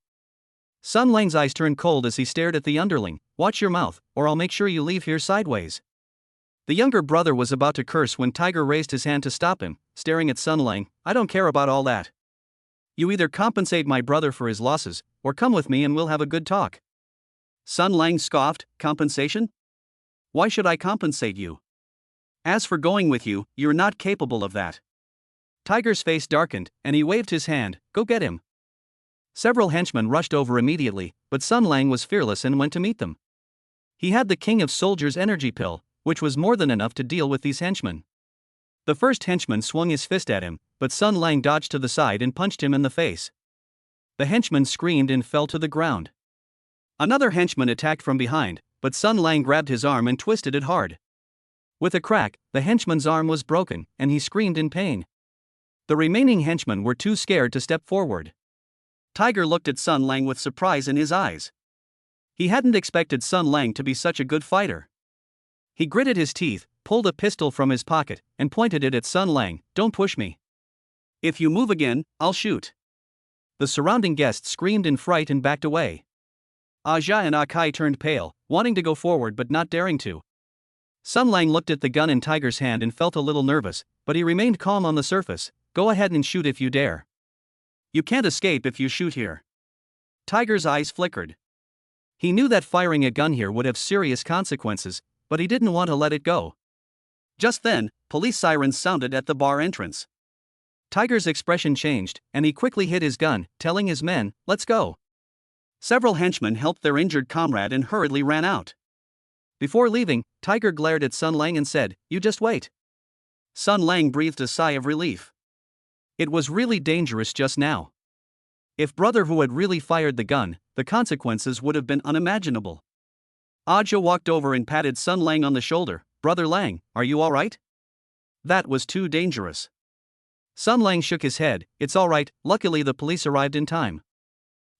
Sun Lang's eyes turned cold as he stared at the underling. "Watch your mouth, or I'll make sure you leave here sideways." The younger brother was about to curse when Tiger raised his hand to stop him, staring at Sun Lang. "I don't care about all that. You either compensate my brother for his losses, or come with me and we'll have a good talk." Sun Lang scoffed. "Compensation? Why should I compensate you? As for going with you, you're not capable of that." Tiger's face darkened, and he waved his hand. "Go get him." Several henchmen rushed over immediately, but Sun Lang was fearless and went to meet them. He had the King of Soldiers energy pill, which was more than enough to deal with these henchmen. The first henchman swung his fist at him, but Sun Lang dodged to the side and punched him in the face. The henchman screamed and fell to the ground. Another henchman attacked from behind, but Sun Lang grabbed his arm and twisted it hard. With a crack, the henchman's arm was broken, and he screamed in pain. The remaining henchmen were too scared to step forward. Tiger looked at Sun Lang with surprise in his eyes. He hadn't expected Sun Lang to be such a good fighter. He gritted his teeth, pulled a pistol from his pocket, and pointed it at Sun Lang. "Don't push me. If you move again, I'll shoot." The surrounding guests screamed in fright and backed away. Aja and Akai turned pale, wanting to go forward but not daring to. Sun Lang looked at the gun in Tiger's hand and felt a little nervous, but he remained calm on the surface. "Go ahead and shoot if you dare. You can't escape if you shoot here." Tiger's eyes flickered. He knew that firing a gun here would have serious consequences, but he didn't want to let it go. Just then, police sirens sounded at the bar entrance. Tiger's expression changed, and he quickly hid his gun, telling his men, "Let's go." Several henchmen helped their injured comrade and hurriedly ran out. Before leaving, Tiger glared at Sun Lang and said, "You just wait." Sun Lang breathed a sigh of relief. It was really dangerous just now. If brother Hu had really fired the gun, the consequences would have been unimaginable. Aja walked over and patted Sun Lang on the shoulder. "Brother Lang, are you alright? That was too dangerous." Sun Lang shook his head. "It's alright, luckily the police arrived in time."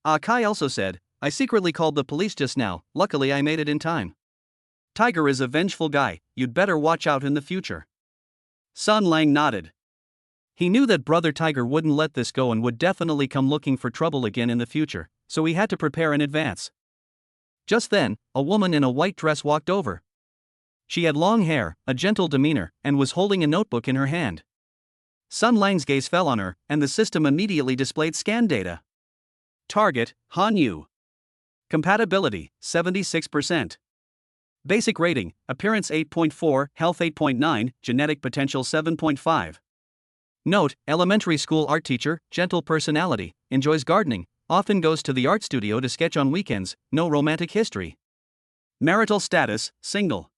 Akai also said, "I secretly called the police just now, luckily I made it in time." Tiger is a vengeful guy, you'd better watch out in the future. Sun Lang nodded. He knew that brother Tiger wouldn't let this go and would definitely come looking for trouble again in the future, so he had to prepare in advance. Just then, a woman in a white dress walked over. She had long hair, a gentle demeanor, and was holding a notebook in her hand. Sun Lang's gaze fell on her, and the system immediately displayed scan data. Target, Han Yu. Compatibility, 76%. Basic rating, appearance 8.4, health 8.9, genetic potential 7.5. Note, elementary school art teacher, gentle personality, enjoys gardening, often goes to the art studio to sketch on weekends, no romantic history. Marital status, single.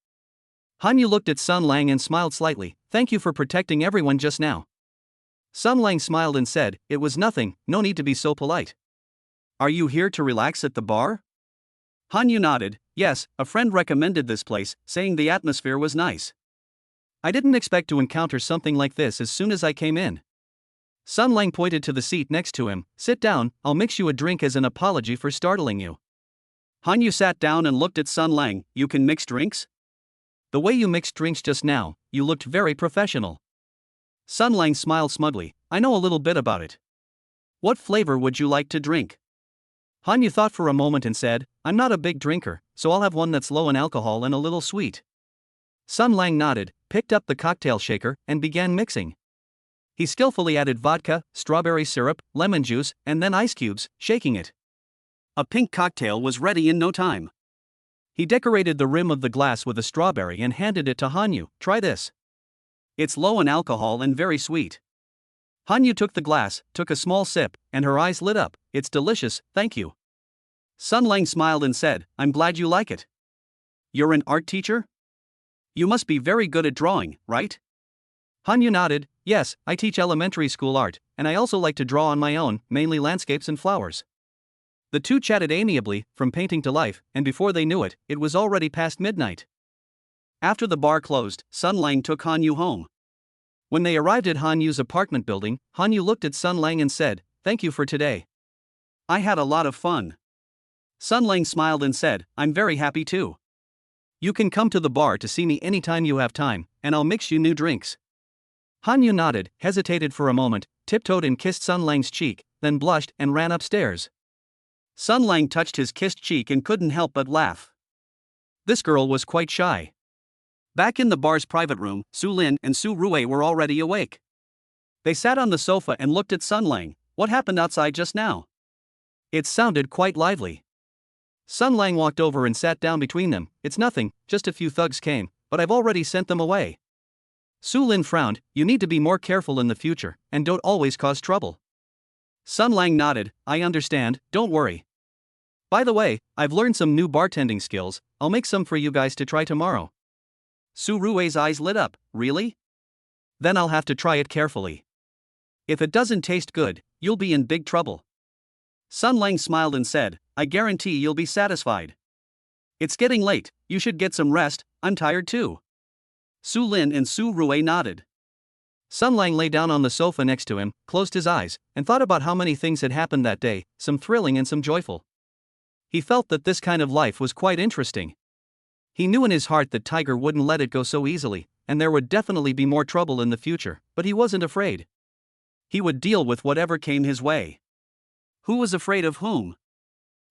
Han Yu looked at Sun Lang and smiled slightly. "Thank you for protecting everyone just now." Sun Lang smiled and said, "It was nothing, no need to be so polite." "Are you here to relax at the bar?" Han Yu nodded. "Yes, a friend recommended this place, saying the atmosphere was nice. I didn't expect to encounter something like this as soon as I came in." Sun Lang pointed to the seat next to him. "Sit down, I'll mix you a drink as an apology for startling you." Han Yu sat down and looked at Sun Lang. "You can mix drinks?" "The way you mixed drinks just now, you looked very professional." Sun Lang smiled smugly. "I know a little bit about it. What flavor would you like to drink?" Han Yu thought for a moment and said, "I'm not a big drinker, so I'll have one that's low in alcohol and a little sweet." Sun Lang nodded, picked up the cocktail shaker, and began mixing. He skillfully added vodka, strawberry syrup, lemon juice, and then ice cubes, shaking it. A pink cocktail was ready in no time. He decorated the rim of the glass with a strawberry and handed it to Han Yu. "Try this. It's low in alcohol and very sweet." Han Yu took the glass, took a small sip, and her eyes lit up. "It's delicious, thank you." Sun Lang smiled and said, "I'm glad you like it. You're an art teacher? You must be very good at drawing, right?" Han Yu nodded. "Yes, I teach elementary school art, and I also like to draw on my own, mainly landscapes and flowers." The two chatted amiably, from painting to life, and before they knew it, it was already past midnight. After the bar closed, Sun Lang took Han Yu home. When they arrived at Han Yu's apartment building, Han Yu looked at Sun Lang and said, "Thank you for today. I had a lot of fun." Sun Lang smiled and said, "I'm very happy too." You can come to the bar to see me anytime you have time, and I'll mix you new drinks. Han Yu nodded, hesitated for a moment, tiptoed and kissed Sun Lang's cheek, then blushed and ran upstairs. Sun Lang touched his kissed cheek and couldn't help but laugh. This girl was quite shy. Back in the bar's private room, Su Lin and Su Rui were already awake. They sat on the sofa and looked at Sun Lang. What happened outside just now? It sounded quite lively. Sun Lang walked over and sat down between them. It's nothing, just a few thugs came, but I've already sent them away. Su Lin frowned. You need to be more careful in the future, and don't always cause trouble. Sun Lang nodded. I understand, don't worry. By the way, I've learned some new bartending skills. I'll make some for you guys to try tomorrow. Su Rui's eyes lit up. Really? Then I'll have to try it carefully. If it doesn't taste good, you'll be in big trouble. Sun Lang smiled and said, I guarantee you'll be satisfied. It's getting late, you should get some rest, I'm tired too. Su Lin and Su Rui nodded. Sun Lang lay down on the sofa next to him, closed his eyes, and thought about how many things had happened that day, some thrilling and some joyful. He felt that this kind of life was quite interesting. He knew in his heart that Tiger wouldn't let it go so easily, and there would definitely be more trouble in the future, but he wasn't afraid. He would deal with whatever came his way. Who was afraid of whom?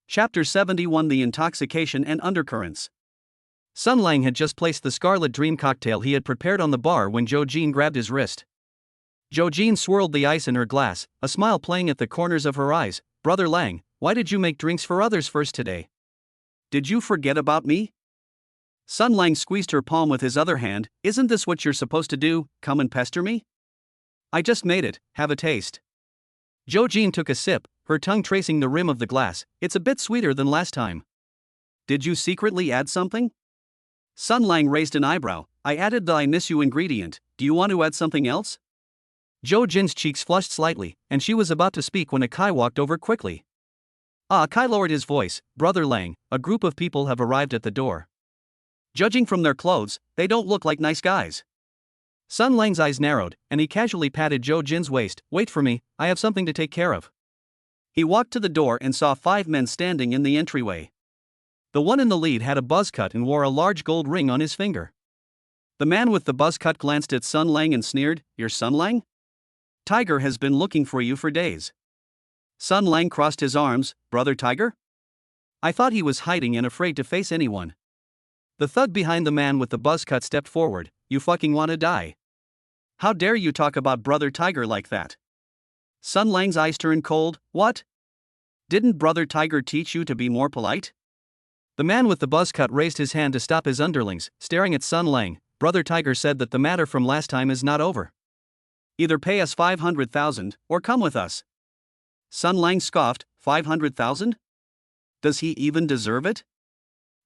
Chapter 71: The Intoxication and Undercurrents. Sun Lang had just placed the Scarlet Dream cocktail he had prepared on the bar when Zhou Jin grabbed his wrist. Zhou Jin swirled the ice in her glass, a smile playing at the corners of her eyes. Brother Lang, why did you make drinks for others first today? Did you forget about me? Sun Lang squeezed her palm with his other hand. Isn't this what you're supposed to do, come and pester me? I just made it, have a taste. Zhou Jin took a sip, her tongue tracing the rim of the glass. It's a bit sweeter than last time. Did you secretly add something? Sun Lang raised an eyebrow. I added the I miss you ingredient, do you want to add something else? Zhou Jin's cheeks flushed slightly, and she was about to speak when a Kai walked over quickly. Kai lowered his voice. Brother Lang, a group of people have arrived at the door. Judging from their clothes, they don't look like nice guys. Sun Lang's eyes narrowed, and he casually patted Zhou Jin's waist. Wait for me, I have something to take care of. He walked to the door and saw 5 men standing in the entryway. The one in the lead had a buzz cut and wore a large gold ring on his finger. The man with the buzz cut glanced at Sun Lang and sneered, You're Sun Lang? Tiger has been looking for you for days. Sun Lang crossed his arms. Brother Tiger? I thought he was hiding and afraid to face anyone. The thug behind the man with the buzz cut stepped forward. You fucking wanna die? How dare you talk about Brother Tiger like that? Sun Lang's eyes turned cold. What? Didn't Brother Tiger teach you to be more polite? The man with the buzz cut raised his hand to stop his underlings, staring at Sun Lang. Brother Tiger said that the matter from last time is not over. Either pay us 500,000 or come with us. Sun Lang scoffed. 500,000? Does he even deserve it?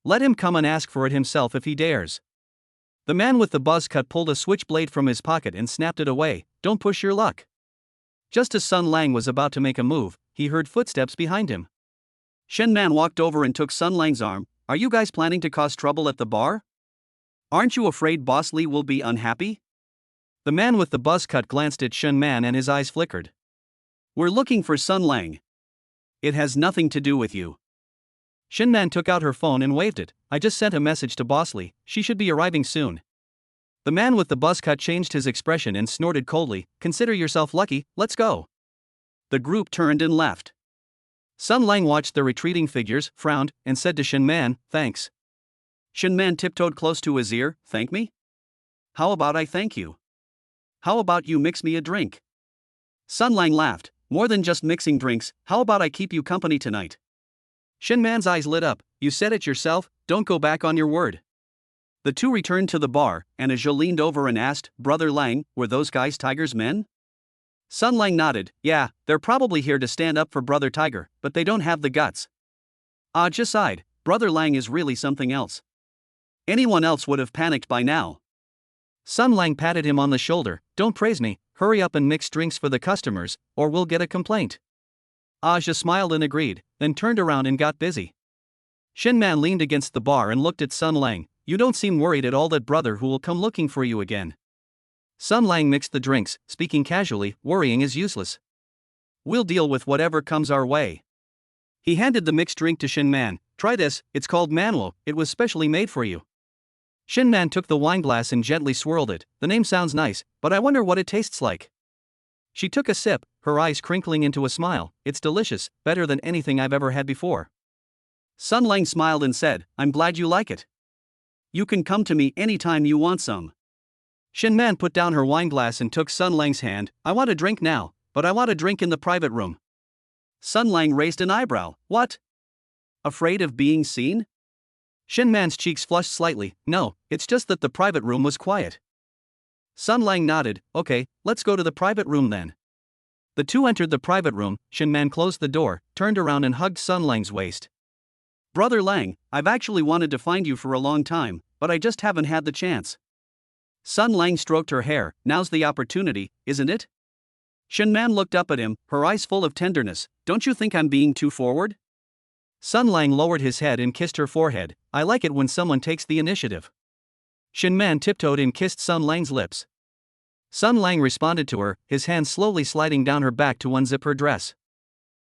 Let him come and ask for it himself if he dares. The man with the buzz cut pulled a switchblade from his pocket and snapped it away. Don't push your luck. Just as Sun Lang was about to make a move, he heard footsteps behind him. Shen Man walked over and took Sun Lang's arm. Are you guys planning to cause trouble at the bar? Aren't you afraid Boss Li will be unhappy? The man with the buzz cut glanced at Shen Man and his eyes flickered. We're looking for Sun Lang. It has nothing to do with you. Shen Man took out her phone and waved it. I just sent a message to Boss Li, she should be arriving soon. The man with the buzz cut changed his expression and snorted coldly. Consider yourself lucky, let's go. The group turned and left. Sun Lang watched the retreating figures, frowned, and said to Shen Man, thanks. Shen Man tiptoed close to his ear. Thank me? How about I thank you? How about you mix me a drink? Sun Lang laughed. More than just mixing drinks, how about I keep you company tonight? Shen Man's eyes lit up. You said it yourself, don't go back on your word. The two returned to the bar, and Zhou leaned over and asked, Brother Lang, were those guys Tiger's men? Sun Lang nodded. Yeah, they're probably here to stand up for Brother Tiger, but they don't have the guts. Just sighed. Brother Lang is really something else. Anyone else would have panicked by now. Sun Lang patted him on the shoulder. Don't praise me, hurry up and mix drinks for the customers, or we'll get a complaint. Aja smiled and agreed, then turned around and got busy. Shen Man leaned against the bar and looked at Sun Lang. You don't seem worried at all that brother who will come looking for you again. Sun Lang mixed the drinks, speaking casually. Worrying is useless. We'll deal with whatever comes our way. He handed the mixed drink to Shen Man. Try this, it's called Manwo, it was specially made for you. Shin Man took the wineglass and gently swirled it. The name sounds nice, but I wonder what it tastes like. She took a sip, her eyes crinkling into a smile. It's delicious, better than anything I've ever had before. Sun Lang smiled and said, I'm glad you like it. You can come to me anytime you want some. Shin Man put down her wineglass and took Sun Lang's hand. I want a drink now, but I want a drink in the private room. Sun Lang raised an eyebrow. What? Afraid of being seen? Shin Man's cheeks flushed slightly. No, it's just that the private room was quiet. Sun Lang nodded. Okay, let's go to the private room then. The two entered the private room. Shin Man closed the door, turned around and hugged Sun Lang's waist. Brother Lang, I've actually wanted to find you for a long time, but I just haven't had the chance. Sun Lang stroked her hair. Now's the opportunity, isn't it? Shin Man looked up at him, her eyes full of tenderness. Don't you think I'm being too forward? Sun Lang lowered his head and kissed her forehead. I like it when someone takes the initiative. Shin Man tiptoed and kissed Sun Lang's lips. Sun Lang responded to her, his hand slowly sliding down her back to unzip her dress.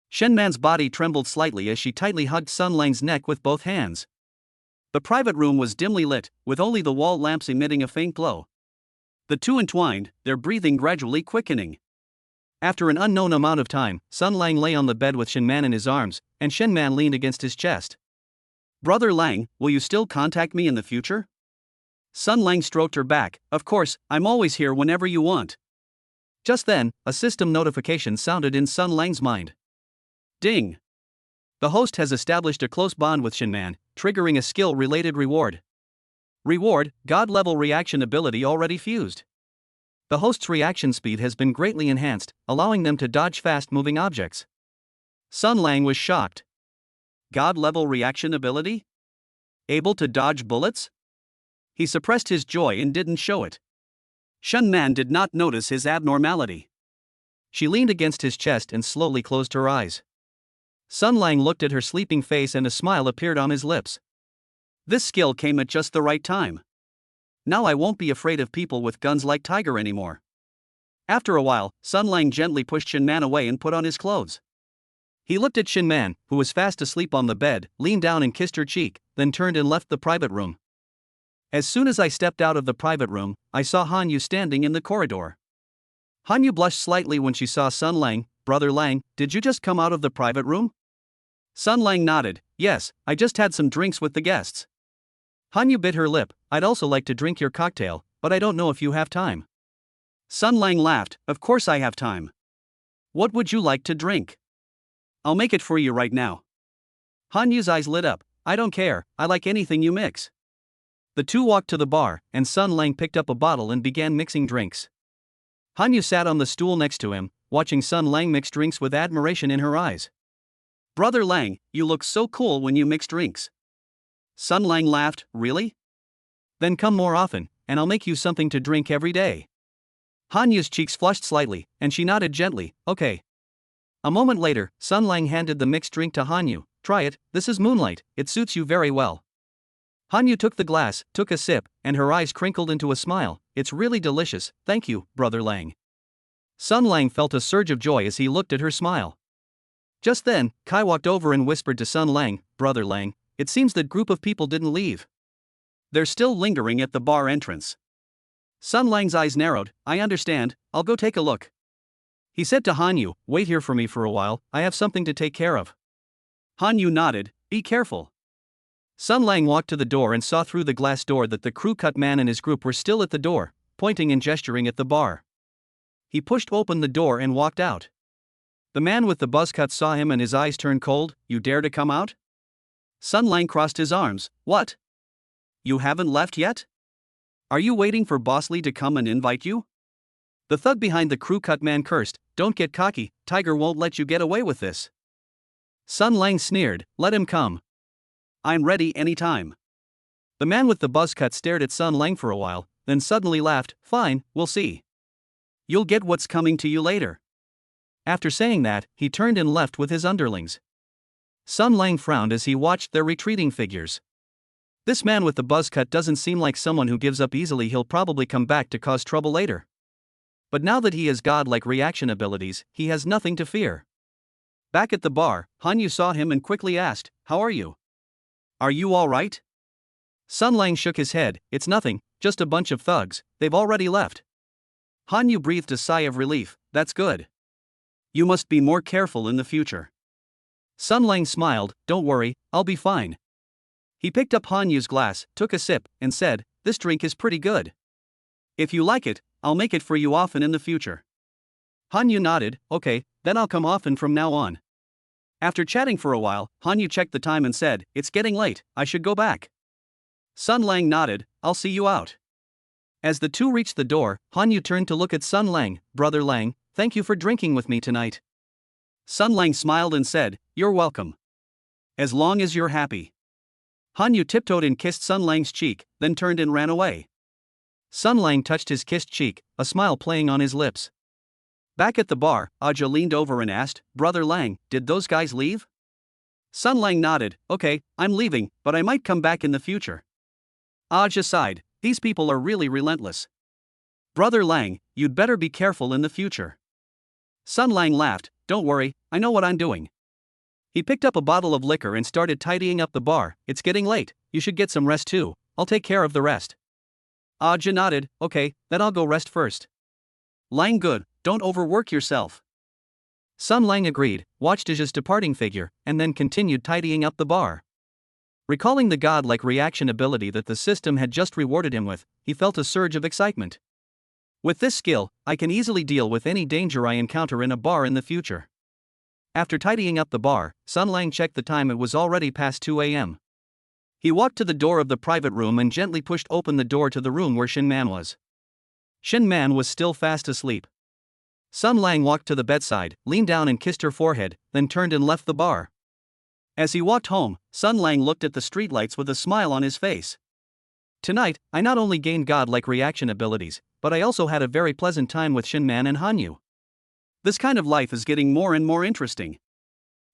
Shin Man's body trembled slightly as she tightly hugged Sun Lang's neck with both hands. The private room was dimly lit, with only the wall lamps emitting a faint glow. The two entwined, their breathing gradually quickening. After an unknown amount of time, Sun Lang lay on the bed with Shin Man in his arms, and Shin Man leaned against his chest. Brother Lang, will you still contact me in the future? Sun Lang stroked her back. Of course, I'm always here whenever you want. Just then, a system notification sounded in Sun Lang's mind. Ding! The host has established a close bond with Shin Man, triggering a skill-related reward. Reward, God-level reaction ability already fused. The host's reaction speed has been greatly enhanced, allowing them to dodge fast-moving objects. Sun Lang was shocked. God-level reaction ability? Able to dodge bullets? He suppressed his joy and didn't show it. Shin Man did not notice his abnormality. She leaned against his chest and slowly closed her eyes. Sun Lang looked at her sleeping face and a smile appeared on his lips. This skill came at just the right time. Now I won't be afraid of people with guns like Tiger anymore. After a while, Sun Lang gently pushed Shin Man away and put on his clothes. He looked at Shin Man, who was fast asleep on the bed, leaned down and kissed her cheek, then turned and left the private room. As soon as I stepped out of the private room, I saw Hanyu standing in the corridor. Hanyu blushed slightly when she saw Sun Lang. Brother Lang, did you just come out of the private room? Sun Lang nodded. Yes, I just had some drinks with the guests. Hanyu bit her lip. I'd also like to drink your cocktail, but I don't know if you have time. Sun Lang laughed. Of course I have time. What would you like to drink? I'll make it for you right now. Hanyu's eyes lit up. I don't care, I like anything you mix. The two walked to the bar, and Sun Lang picked up a bottle and began mixing drinks. Hanyu sat on the stool next to him, watching Sun Lang mix drinks with admiration in her eyes. Brother Lang, you look so cool when you mix drinks. Sun Lang laughed. Really? Then come more often, and I'll make you something to drink every day. Hanyu's cheeks flushed slightly, and she nodded gently. Okay. A moment later, Sun Lang handed the mixed drink to Hanyu. Try it, this is moonlight, it suits you very well. Hanyu took the glass, took a sip, and her eyes crinkled into a smile. It's really delicious, thank you, Brother Lang. Sun Lang felt a surge of joy as he looked at her smile. Just then, Kai walked over and whispered to Sun Lang, Brother Lang, it seems that group of people didn't leave. They're still lingering at the bar entrance. Sun Lang's eyes narrowed. I understand, I'll go take a look. He said to Hanyu, wait here for me for a while, I have something to take care of. Hanyu nodded, be careful. Sun Lang walked to the door and saw through the glass door that the crew cut man and his group were still at the door, pointing and gesturing at the bar. He pushed open the door and walked out. The man with the buzz cut saw him and his eyes turned cold. You dare to come out? Sun Lang crossed his arms. What? You haven't left yet? Are you waiting for Boss Lee to come and invite you? The thug behind the crew cut man cursed. Don't get cocky, Tiger won't let you get away with this. Sun Lang sneered. Let him come. I'm ready anytime. The man with the buzz cut stared at Sun Lang for a while, then suddenly laughed. Fine, we'll see. You'll get what's coming to you later. After saying that, he turned and left with his underlings. Sun Lang frowned as he watched their retreating figures. This man with the buzz cut doesn't seem like someone who gives up easily. He'll probably come back to cause trouble later. But now that he has godlike reaction abilities, he has nothing to fear. Back at the bar, Hanyu saw him and quickly asked, How are you? Are you all right? Sun Lang shook his head. It's nothing, just a bunch of thugs, they've already left. Han Yu breathed a sigh of relief. That's good. You must be more careful in the future. Sun Lang smiled. Don't worry, I'll be fine. He picked up Han Yu's glass, took a sip, and said, this drink is pretty good. If you like it, I'll make it for you often in the future. Han Yu nodded. Okay, then I'll come often from now on. After chatting for a while, Han Yu checked the time and said, it's getting late, I should go back. Sun Lang nodded. I'll see you out. As the two reached the door, Han Yu turned to look at Sun Lang. Brother Lang, thank you for drinking with me tonight. Sun Lang smiled and said, you're welcome. As long as you're happy. Han Yu tiptoed and kissed Sun Lang's cheek, then turned and ran away. Sun Lang touched his kissed cheek, a smile playing on his lips. Back at the bar, Aja leaned over and asked, Brother Lang, did those guys leave? Sun Lang nodded. Okay, I'm leaving, but I might come back in the future. Aja sighed. These people are really relentless. Brother Lang, you'd better be careful in the future. Sun Lang laughed. Don't worry, I know what I'm doing. He picked up a bottle of liquor and started tidying up the bar. It's getting late, you should get some rest too, I'll take care of the rest. Aja nodded. Okay, then I'll go rest first. Lang good, don't overwork yourself. Sun Lang agreed, watched Aja's departing figure, and then continued tidying up the bar. Recalling the godlike reaction ability that the system had just rewarded him with, he felt a surge of excitement. With this skill, I can easily deal with any danger I encounter in a bar in the future. After tidying up the bar, Sun Lang checked the time. It was already past 2 a.m. He walked to the door of the private room and gently pushed open the door to the room where Shin Man was. Shin Man was still fast asleep. Sun Lang walked to the bedside, leaned down and kissed her forehead, then turned and left the bar. As he walked home, Sun Lang looked at the streetlights with a smile on his face. Tonight, I not only gained godlike reaction abilities, but I also had a very pleasant time with Shin Man and Han Yu. This kind of life is getting more and more interesting.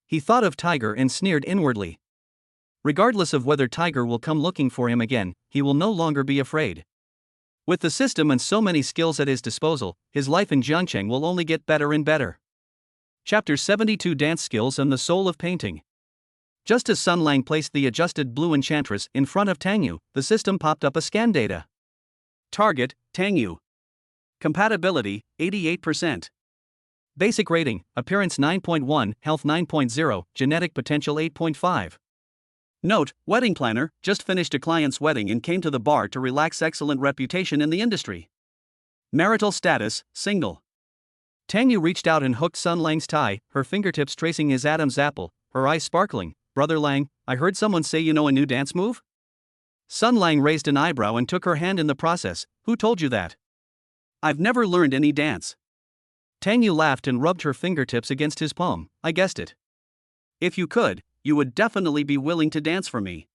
He thought of Tiger and sneered inwardly. Regardless of whether Tiger will come looking for him again, he will no longer be afraid. With the system and so many skills at his disposal, his life in Jiangcheng will only get better and better. Chapter 72 Dance Skills and the Soul of Painting. Just as Sun Lang placed the adjusted blue enchantress in front of Tang Yu, the system popped up a scan data. Target, Tang Yu. Compatibility, 88%. Basic rating, Appearance 9.1, Health 9.0, Genetic Potential 8.5. Note, Wedding Planner, just finished a client's wedding and came to the bar to relax. Excellent reputation in the industry. Marital status, single. Tang Yu reached out and hooked Sun Lang's tie, her fingertips tracing his Adam's apple, her eyes sparkling. Brother Lang, I heard someone say you know a new dance move? Sun Lang raised an eyebrow and took her hand in the process. Who told you that? I've never learned any dance. Tang Yu laughed and rubbed her fingertips against his palm. I guessed it. If you could, you would definitely be willing to dance for me.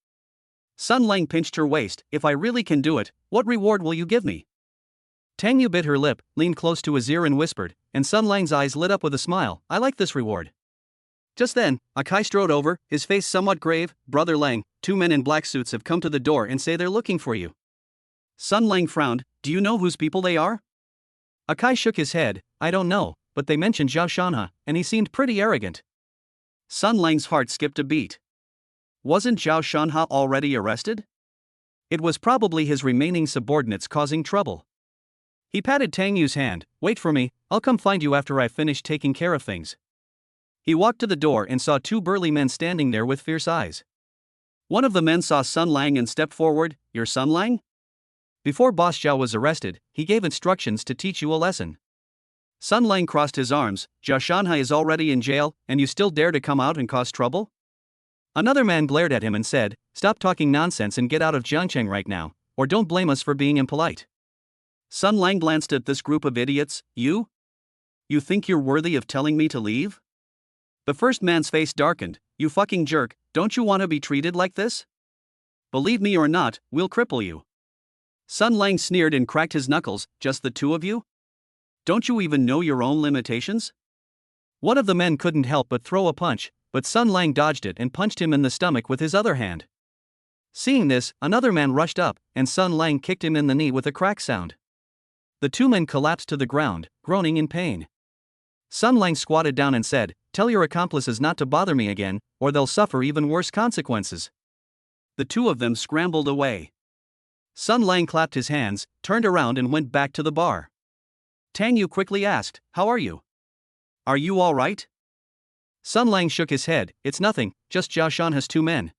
Sun Lang pinched her waist. If I really can do it, what reward will you give me? Tang Yu bit her lip, leaned close to his ear and whispered, and Sun Lang's eyes lit up with a smile. I like this reward. Just then, Akai strode over, his face somewhat grave. Brother Lang, two men in black suits have come to the door and say they're looking for you. Sun Lang frowned. Do you know whose people they are? Akai shook his head. I don't know, but they mentioned Zhao Shanha, and he seemed pretty arrogant. Sun Lang's heart skipped a beat. Wasn't Zhao Shanha already arrested? It was probably his remaining subordinates causing trouble. He patted Tang Yu's hand. Wait for me, I'll come find you after I've finished taking care of things. He walked to the door and saw two burly men standing there with fierce eyes. One of the men saw Sun Lang and stepped forward. You're Sun Lang? Before Boss Zhao was arrested, he gave instructions to teach you a lesson. Sun Lang crossed his arms. Zhao Shanhai is already in jail, and you still dare to come out and cause trouble? Another man glared at him and said, stop talking nonsense and get out of Jiangcheng right now, or don't blame us for being impolite. Sun Lang glanced at this group of idiots. You think you're worthy of telling me to leave? The first man's face darkened. You fucking jerk, don't you want to be treated like this? Believe me or not, we'll cripple you. Sun Lang sneered and cracked his knuckles. Just the two of you? Don't you even know your own limitations? One of the men couldn't help but throw a punch, but Sun Lang dodged it and punched him in the stomach with his other hand. Seeing this, another man rushed up, and Sun Lang kicked him in the knee with a crack sound. The two men collapsed to the ground, groaning in pain. Sun Lang squatted down and said, tell your accomplices not to bother me again, or they'll suffer even worse consequences. The two of them scrambled away. Sun Lang clapped his hands, turned around and went back to the bar. Tang Yu quickly asked, "How are you? Are you all right?" Sun Lang shook his head, "It's nothing, just Zhao Shan has 2 men.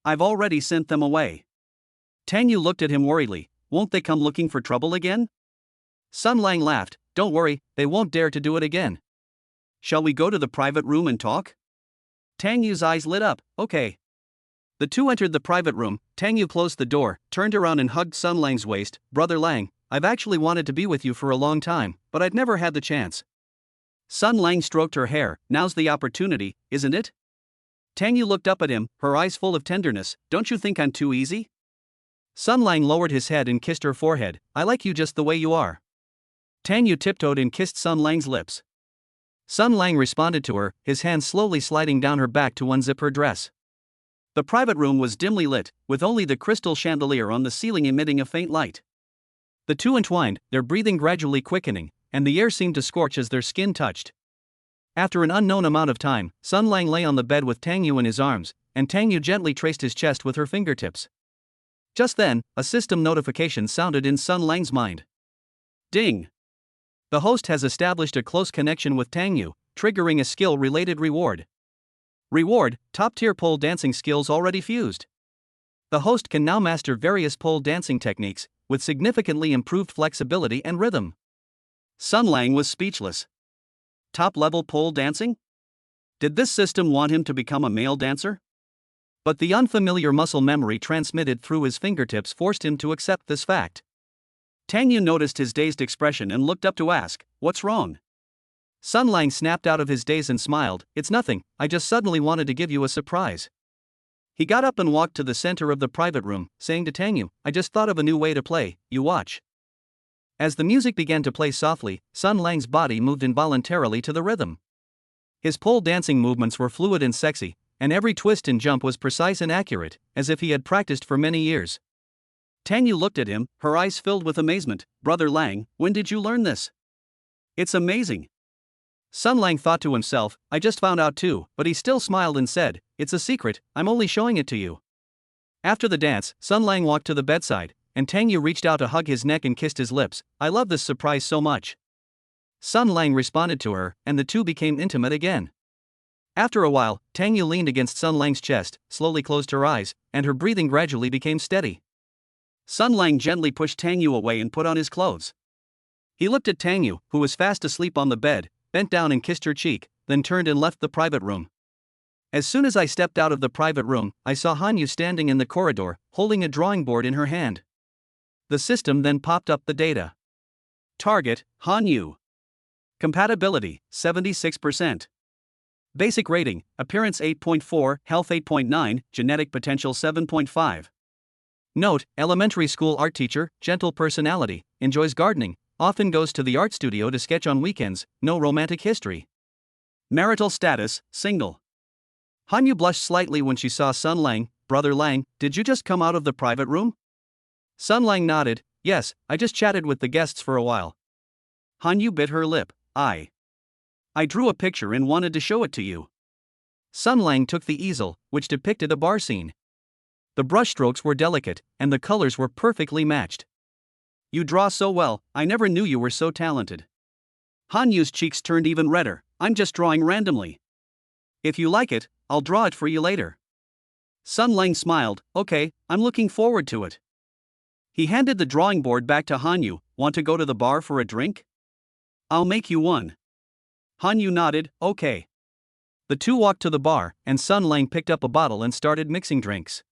I've already sent them away." Tang Yu looked at him worriedly, "Won't they come looking for trouble again?" Sun Lang laughed, "Don't worry, they won't dare to do it again. Shall we go to the private room and talk?" Tang Yu's eyes lit up, "Okay." The two entered the private room. Tang Yu closed the door, turned around and hugged Sun Lang's waist. "Brother Lang, I've actually wanted to be with you for a long time, but I'd never had the chance." Sun Lang stroked her hair, "Now's the opportunity, isn't it?" Tang Yu looked up at him, her eyes full of tenderness. "Don't you think I'm too easy?" Sun Lang lowered his head and kissed her forehead. "I like you just the way you are." Tang Yu tiptoed and kissed Sun Lang's lips. Sun Lang responded to her, his hands slowly sliding down her back to unzip her dress. The private room was dimly lit, with only the crystal chandelier on the ceiling emitting a faint light. The two entwined, their breathing gradually quickening, and the air seemed to scorch as their skin touched. After an unknown amount of time, Sun Lang lay on the bed with Tang Yu in his arms, and Tang Yu gently traced his chest with her fingertips. Just then, a system notification sounded in Sun Lang's mind. Ding! The host has established a close connection with Tang Yu, triggering a skill-related reward. Reward: top-tier pole dancing skills already fused. The host can now master various pole dancing techniques, with significantly improved flexibility and rhythm. Sun Lang was speechless. Top-level pole dancing? Did this system want him to become a male dancer? But the unfamiliar muscle memory transmitted through his fingertips forced him to accept this fact. Tang Yu noticed his dazed expression and looked up to ask, "What's wrong?" Sun Lang snapped out of his daze and smiled, "It's nothing, I just suddenly wanted to give you a surprise." He got up and walked to the center of the private room, saying to Tang Yu, "I just thought of a new way to play, you watch." As the music began to play softly, Sun Lang's body moved involuntarily to the rhythm. His pole dancing movements were fluid and sexy, and every twist and jump was precise and accurate, as if he had practiced for many years. Tang Yu looked at him, her eyes filled with amazement. "Brother Lang, when did you learn this? It's amazing." Sun Lang thought to himself, "I just found out too," but he still smiled and said, "It's a secret, I'm only showing it to you." After the dance, Sun Lang walked to the bedside, and Tang Yu reached out to hug his neck and kissed his lips. "I love this surprise so much." Sun Lang responded to her, and the two became intimate again. After a while, Tang Yu leaned against Sun Lang's chest, slowly closed her eyes, and her breathing gradually became steady. Sun Lang gently pushed Tang Yu away and put on his clothes. He looked at Tang Yu, who was fast asleep on the bed, bent down and kissed her cheek, then turned and left the private room. As soon as I stepped out of the private room, I saw Han Yu standing in the corridor, holding a drawing board in her hand. The system then popped up the data. Target: Han Yu. Compatibility: 76%. Basic rating: Appearance 8.4, Health 8.9, Genetic Potential 7.5. Note: Elementary school art teacher, gentle personality, enjoys gardening, often goes to the art studio to sketch on weekends, no romantic history. Marital status: single. Han Yu blushed slightly when she saw Sun Lang. "Brother Lang, did you just come out of the private room?" Sun Lang nodded, "Yes, I just chatted with the guests for a while." Han Yu bit her lip. I drew a picture and wanted to show it to you." Sun Lang took the easel, which depicted a bar scene. The brushstrokes were delicate, and the colors were perfectly matched. "You draw so well, I never knew you were so talented." Han Yu's cheeks turned even redder. "I'm just drawing randomly. If you like it, I'll draw it for you later." Sun Lang smiled, "Okay, I'm looking forward to it." He handed the drawing board back to Han Yu. "Want to go to the bar for a drink? I'll make you one." Han Yu nodded, "Okay." The two walked to the bar, and Sun Lang picked up a bottle and started mixing drinks.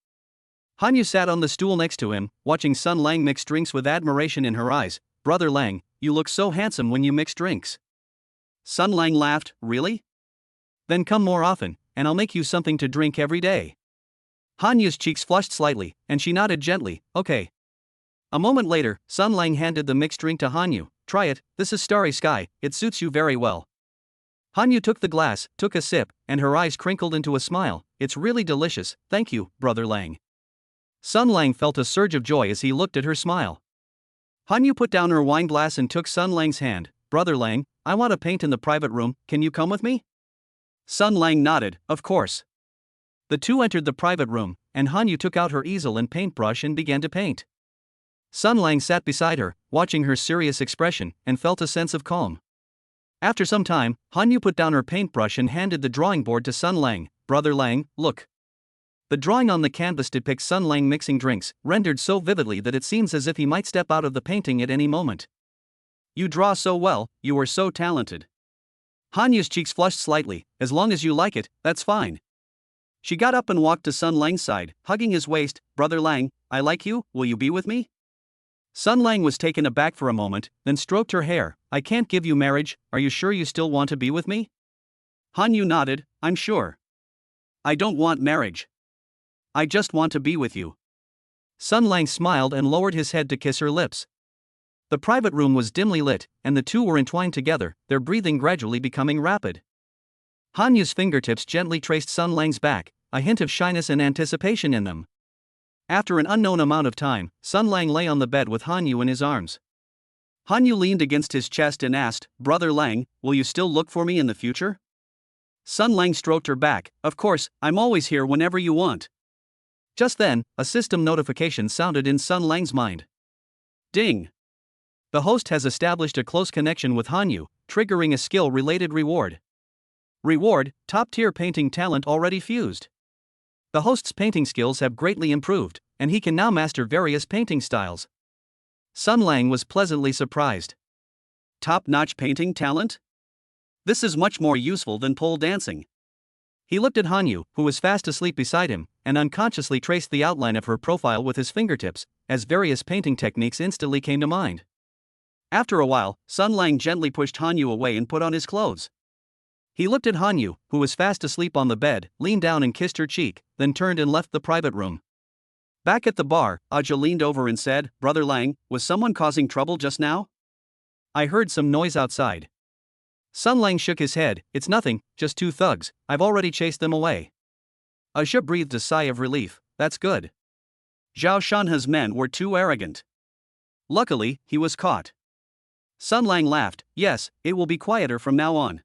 Han Yu sat on the stool next to him, watching Sun Lang mix drinks with admiration in her eyes. "Brother Lang, you look so handsome when you mix drinks." Sun Lang laughed, "Really? Then come more often, and I'll make you something to drink every day." Han Yu's cheeks flushed slightly, and she nodded gently, "Okay." A moment later, Sun Lang handed the mixed drink to Han Yu. "Try it, this is Starry Sky, it suits you very well." Han Yu took the glass, took a sip, and her eyes crinkled into a smile. "It's really delicious, thank you, Brother Lang." Sun Lang felt a surge of joy as he looked at her smile. Han Yu put down her wine glass and took Sun Lang's hand. "Brother Lang, I want to paint in the private room, can you come with me?" Sun Lang nodded, "Of course." The two entered the private room, and Hanyu took out her easel and paintbrush and began to paint. Sun Lang sat beside her, watching her serious expression, and felt a sense of calm. After some time, Hanyu put down her paintbrush and handed the drawing board to Sun Lang. "Brother Lang, look." The drawing on the canvas depicts Sun Lang mixing drinks, rendered so vividly that it seems as if he might step out of the painting at any moment. "You draw so well, you are so talented." Hanyu's cheeks flushed slightly. "As long as you like it, that's fine." She got up and walked to Sun Lang's side, hugging his waist. "Brother Lang, I like you, will you be with me?" Sun Lang was taken aback for a moment, then stroked her hair. "I can't give you marriage, are you sure you still want to be with me?" Hanyu nodded. "I'm sure. I don't want marriage. I just want to be with you." Sun Lang smiled and lowered his head to kiss her lips. The private room was dimly lit, and the two were entwined together, their breathing gradually becoming rapid. Hanyu's fingertips gently traced Sun Lang's back, a hint of shyness and anticipation in them. After an unknown amount of time, Sun Lang lay on the bed with Hanyu in his arms. Hanyu leaned against his chest and asked, "Brother Lang, will you still look for me in the future?" Sun Lang stroked her back. "Of course, I'm always here whenever you want." Just then, a system notification sounded in Sun Lang's mind. Ding! The host has established a close connection with Hanyu, triggering a skill-related reward. Reward: top-tier painting talent already fused. The host's painting skills have greatly improved, and he can now master various painting styles. Sun Lang was pleasantly surprised. Top-notch painting talent? This is much more useful than pole dancing. He looked at Hanyu, who was fast asleep beside him, and unconsciously traced the outline of her profile with his fingertips, as various painting techniques instantly came to mind. After a while, Sun Lang gently pushed Hanyu away and put on his clothes. He looked at Hanyu, who was fast asleep on the bed, leaned down and kissed her cheek, then turned and left the private room. Back at the bar, Aja leaned over and said, "Brother Lang, was someone causing trouble just now? I heard some noise outside." Sun Lang shook his head. "It's nothing, just two thugs, I've already chased them away." Aja breathed a sigh of relief. "That's good." Zhao Shanhe's men were too arrogant. Luckily, he was caught. Sun Lang laughed. "Yes, it will be quieter from now on.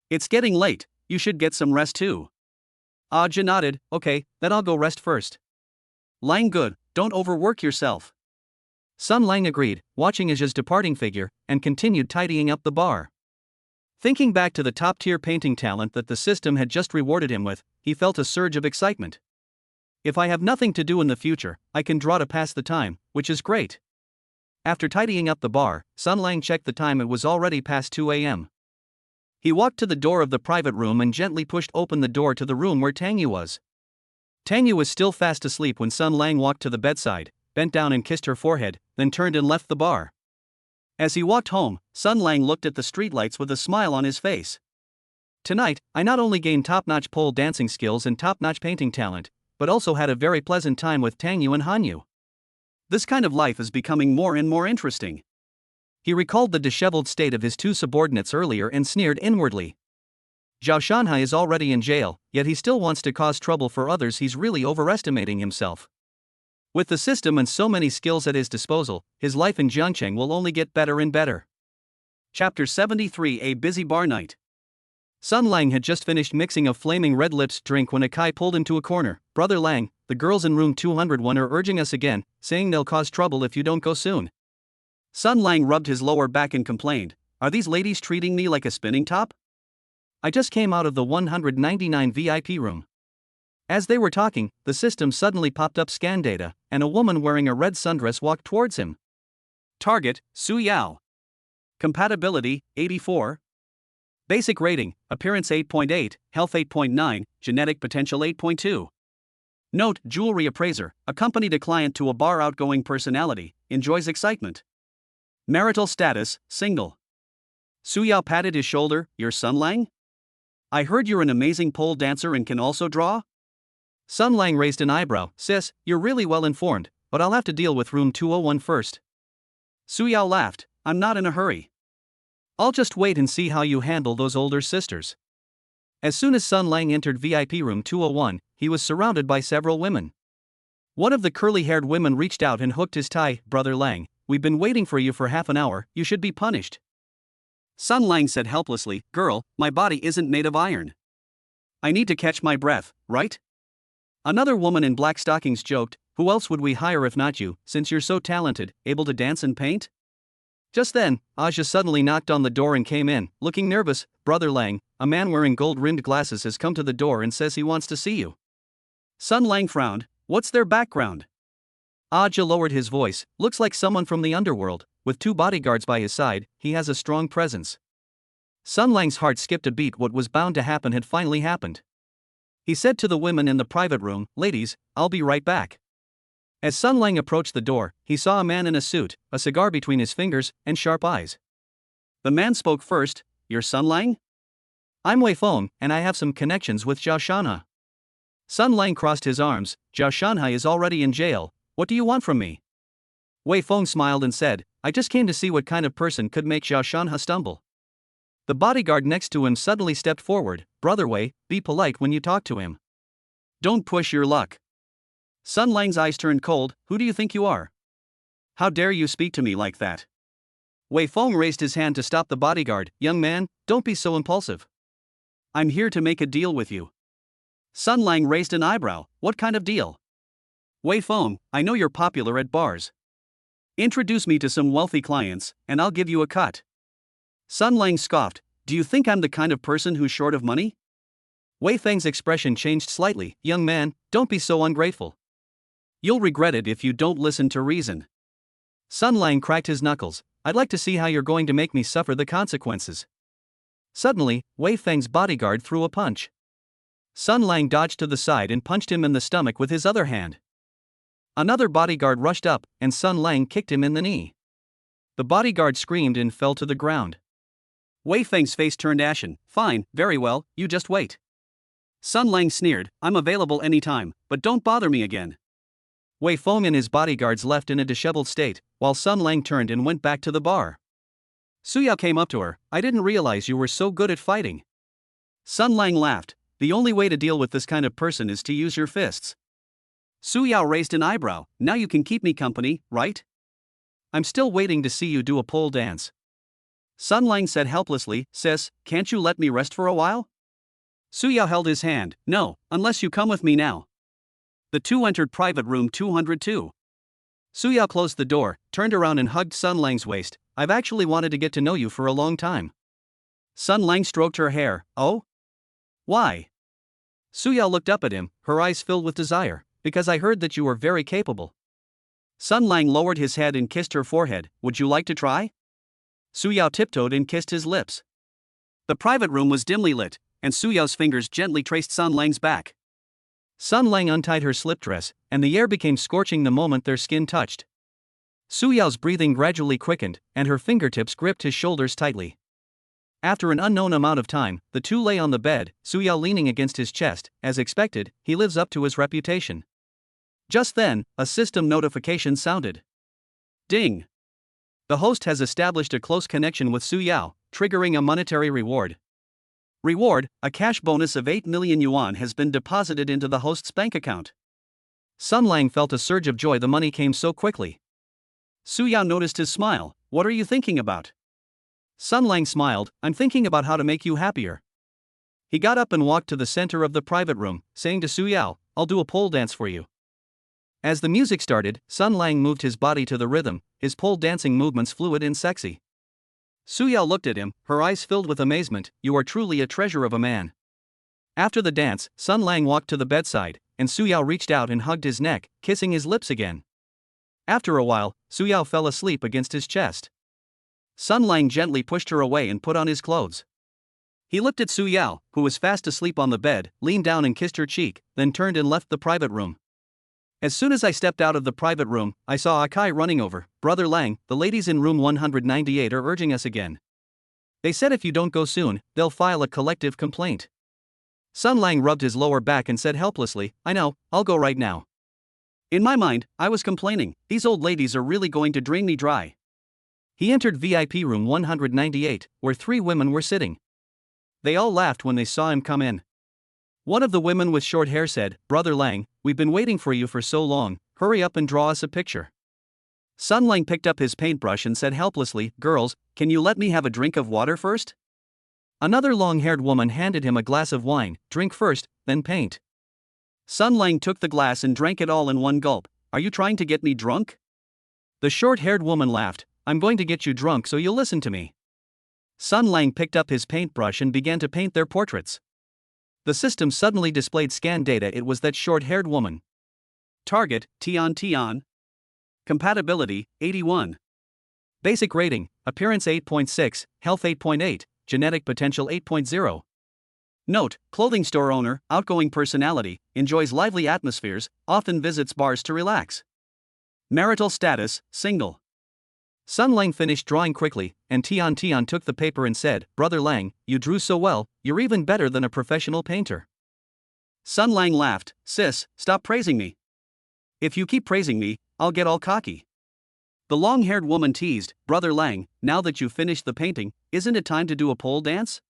It's getting late, you should get some rest too." Aja nodded. "Okay, then I'll go rest first." "Lang good, don't overwork yourself." Sun Lang agreed, watching Aja's departing figure, and continued tidying up the bar. Thinking back to the top-tier painting talent that the system had just rewarded him with, he felt a surge of excitement. If I have nothing to do in the future, I can draw to pass the time, which is great. After tidying up the bar, Sun Lang checked the time. It was already past 2 a.m. He walked to the door of the private room and gently pushed open the door to the room where Tangyu was. Tangyu was still fast asleep when Sun Lang walked to the bedside, bent down and kissed her forehead, then turned and left the bar. As he walked home, Sun Lang looked at the streetlights with a smile on his face. Tonight, I not only gained top-notch pole dancing skills and top-notch painting talent, but also had a very pleasant time with Tangyu and Hanyu. This kind of life is becoming more and more interesting. He recalled the disheveled state of his two subordinates earlier and sneered inwardly. Zhao Shanhai is already in jail, yet he still wants to cause trouble for others. He's really overestimating himself. With the system and so many skills at his disposal, his life in Jiangcheng will only get better and better. Chapter 73: A Busy Bar Night. Sun Lang had just finished mixing a flaming red lips drink when Akai pulled into a corner. "Brother Lang, the girls in room 201 are urging us again, saying they'll cause trouble if you don't go soon." Sun Lang rubbed his lower back and complained, "Are these ladies treating me like a spinning top? I just came out of the 199 VIP room." As they were talking, the system suddenly popped up scan data, and a woman wearing a red sundress walked towards him. Target: Su Yao. Compatibility: 84. Basic rating: Appearance 8.8, Health 8.9, Genetic Potential 8.2. Note: Jewelry appraiser, accompanied a client to a bar. Outgoing personality, enjoys excitement. Marital status: single. Su Yao patted his shoulder. "You're Sun Lang? I heard you're an amazing pole dancer and can also draw?" Sun Lang raised an eyebrow. "Sis, you're really well informed, but I'll have to deal with room 201 first." Su Yao laughed. "I'm not in a hurry. I'll just wait and see how you handle those older sisters." As soon as Sun Lang entered VIP room 201, he was surrounded by several women. One of the curly-haired women reached out and hooked his tie. "Brother Lang, we've been waiting for you for half an hour, you should be punished." Sun Lang said helplessly, "Girl, my body isn't made of iron. I need to catch my breath, right? Another woman in black stockings joked, "Who else would we hire if not you, since you're so talented, able to dance and paint?" Just then, Aja suddenly knocked on the door and came in, looking nervous. "Brother Lang, a man wearing gold-rimmed glasses has come to the door and says he wants to see you." Sun Lang frowned. "What's their background?" Aja lowered his voice. "Looks like someone from the underworld. With 2 bodyguards by his side, he has a strong presence." Sun Lang's heart skipped a beat. What was bound to happen had finally happened. He said to the women in the private room, "Ladies, I'll be right back." As Sun Lang approached the door, he saw a man in a suit, a cigar between his fingers, and sharp eyes. The man spoke first. "You're Sun Lang?" "I'm Wei Feng, and I have some connections with Zhao Shanhe." Sun Lang crossed his arms. "Zhao Shanhe is already in jail. What do you want from me?" Wei Feng smiled and said, "I just came to see what kind of person could make Zhao Shanhe stumble." The bodyguard next to him suddenly stepped forward. "Brother Wei, be polite when you talk to him. Don't push your luck." Sun Lang's eyes turned cold. "Who do you think you are? How dare you speak to me like that?" Wei Feng raised his hand to stop the bodyguard. "Young man, don't be so impulsive. I'm here to make a deal with you." Sun Lang raised an eyebrow. "What kind of deal?" "Wei Feng, I know you're popular at bars. Introduce me to some wealthy clients, and I'll give you a cut." Sun Lang scoffed. "Do you think I'm the kind of person who's short of money?" Wei Feng's expression changed slightly. "Young man, don't be so ungrateful. You'll regret it if you don't listen to reason." Sun Lang cracked his knuckles. "I'd like to see how you're going to make me suffer the consequences." Suddenly, Wei Feng's bodyguard threw a punch. Sun Lang dodged to the side and punched him in the stomach with his other hand. Another bodyguard rushed up, and Sun Lang kicked him in the knee. The bodyguard screamed and fell to the ground. Wei Feng's face turned ashen. "Fine, very well, you just wait." Sun Lang sneered, "I'm available anytime, but don't bother me again." Wei Feng and his bodyguards left in a disheveled state, while Sun Lang turned and went back to the bar. Su Yao came up to her. "I didn't realize you were so good at fighting." Sun Lang laughed. "The only way to deal with this kind of person is to use your fists." Su Yao raised an eyebrow. "Now you can keep me company, right? I'm still waiting to see you do a pole dance." Sun Lang said helplessly, "Sis, can't you let me rest for a while?" Su Yao held his hand. "No, unless you come with me now." The two entered private room 202. Su Yao closed the door, turned around and hugged Sun Lang's waist. "I've actually wanted to get to know you for a long time." Sun Lang stroked her hair. "Oh? Why?" Su Yao looked up at him, her eyes filled with desire. "Because I heard that you were very capable." Sun Lang lowered his head and kissed her forehead. "Would you like to try?" Su Yao tiptoed and kissed his lips. The private room was dimly lit, and Su Yao's fingers gently traced Sun Lang's back. Sun Lang untied her slip dress, and the air became scorching the moment their skin touched. Su Yao's breathing gradually quickened, and her fingertips gripped his shoulders tightly. After an unknown amount of time, the two lay on the bed, Su Yao leaning against his chest. As expected, he lives up to his reputation. Just then, a system notification sounded. Ding! The host has established a close connection with Su Yao, triggering a monetary reward. Reward, a cash bonus of 8 million yuan has been deposited into the host's bank account. Sun Lang felt a surge of joy. The money came so quickly. Su Yao noticed his smile. "What are you thinking about?" Sun Lang smiled. "I'm thinking about how to make you happier." He got up and walked to the center of the private room, saying to Su Yao, "I'll do a pole dance for you." As the music started, Sun Lang moved his body to the rhythm, his pole dancing movements fluid and sexy. Su Yao looked at him, her eyes filled with amazement. "You are truly a treasure of a man." After the dance, Sun Lang walked to the bedside, and Su Yao reached out and hugged his neck, kissing his lips again. After a while, Su Yao fell asleep against his chest. Sun Lang gently pushed her away and put on his clothes. He looked at Su Yao, who was fast asleep on the bed, leaned down and kissed her cheek, then turned and left the private room. As soon as I stepped out of the private room, I saw Akai running over. "Brother Lang, the ladies in room 198 are urging us again. They said if you don't go soon, they'll file a collective complaint." Sun Lang rubbed his lower back and said helplessly, "I know, I'll go right now." In my mind, I was complaining, these old ladies are really going to drain me dry. He entered VIP room 198, where 3 women were sitting. They all laughed when they saw him come in. One of the women with short hair said, "Brother Lang, we've been waiting for you for so long, hurry up and draw us a picture." Sun Lang picked up his paintbrush and said helplessly, "Girls, can you let me have a drink of water first?" Another long-haired woman handed him a glass of wine. "Drink first, then paint." Sun Lang took the glass and drank it all in one gulp. Are you trying to get me drunk? The short-haired woman laughed. I'm going to get you drunk so you'll listen to me. Sun Lang picked up his paintbrush and began to paint their portraits. The system suddenly displayed scan data. It was that short-haired woman. Target, Tian. Compatibility, 81. Basic rating, appearance 8.6, health 8.8, genetic potential 8.0. Note, clothing store owner, outgoing personality, enjoys lively atmospheres, often visits bars to relax. Marital status, single. Sun Lang finished drawing quickly, and Tian took the paper and said, Brother Lang, you drew so well, you're even better than a professional painter. Sun Lang laughed. Sis, stop praising me. If you keep praising me, I'll get all cocky. The long-haired woman teased, Brother Lang, now that you've finished the painting, isn't it time to do a pole dance?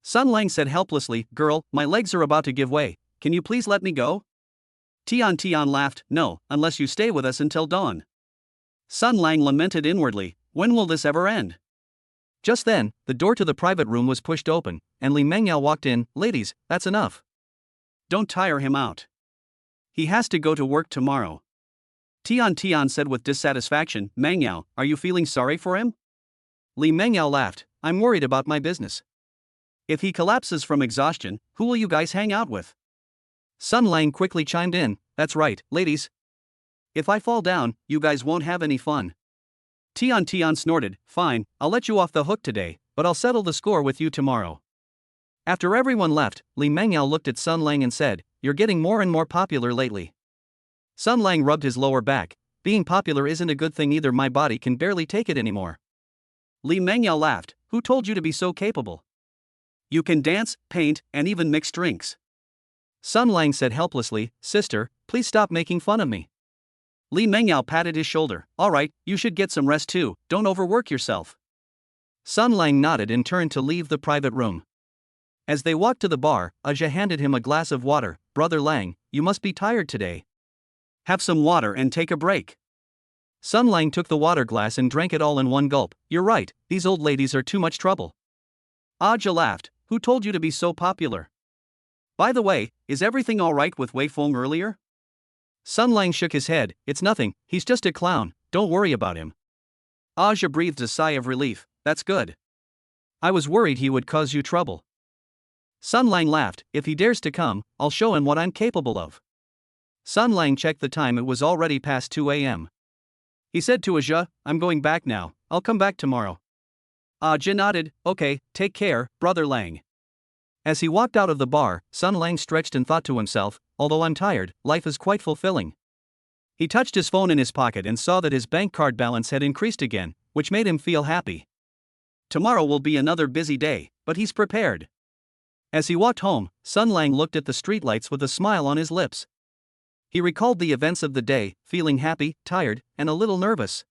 Sun Lang said helplessly, Girl, my legs are about to give way, can you please let me go? Tian laughed, No, unless you stay with us until dawn. Sun Lang lamented inwardly, when will this ever end? Just then, the door to the private room was pushed open, and Li Mengyao walked in. Ladies, that's enough. Don't tire him out. He has to go to work tomorrow. Tian said with dissatisfaction, Mengyao, are you feeling sorry for him? Li Mengyao laughed, I'm worried about my business. If he collapses from exhaustion, who will you guys hang out with? Sun Lang quickly chimed in, that's right, ladies. If I fall down, you guys won't have any fun. Tian snorted, Fine, I'll let you off the hook today, but I'll settle the score with you tomorrow. After everyone left, Li Mengyao looked at Sun Lang and said, You're getting more and more popular lately. Sun Lang rubbed his lower back. Being popular isn't a good thing either, my body can barely take it anymore. Li Mengyao laughed, Who told you to be so capable? You can dance, paint, and even mix drinks. Sun Lang said helplessly, Sister, please stop making fun of me. Li Mengyao patted his shoulder, Alright, you should get some rest too, don't overwork yourself. Sun Lang nodded and turned to leave the private room. As they walked to the bar, Aja handed him a glass of water. Brother Lang, you must be tired today. Have some water and take a break. Sun Lang took the water glass and drank it all in one gulp. You're right, these old ladies are too much trouble. Aja laughed, Who told you to be so popular? By the way, is everything alright with Wei Feng earlier? Sun Lang shook his head, It's nothing, he's just a clown, don't worry about him. Aja breathed a sigh of relief, That's good. I was worried he would cause you trouble. Sun Lang laughed, If he dares to come, I'll show him what I'm capable of. Sun Lang checked the time, it was already past 2 a.m. He said to Aja, I'm going back now, I'll come back tomorrow. Aja nodded, Okay, take care, Brother Lang. As he walked out of the bar, Sun Lang stretched and thought to himself, Although I'm tired, life is quite fulfilling. He touched his phone in his pocket and saw that his bank card balance had increased again, which made him feel happy. Tomorrow will be another busy day, but he's prepared. As he walked home, Sun Lang looked at the streetlights with a smile on his lips. He recalled the events of the day, feeling happy, tired, and a little nervous.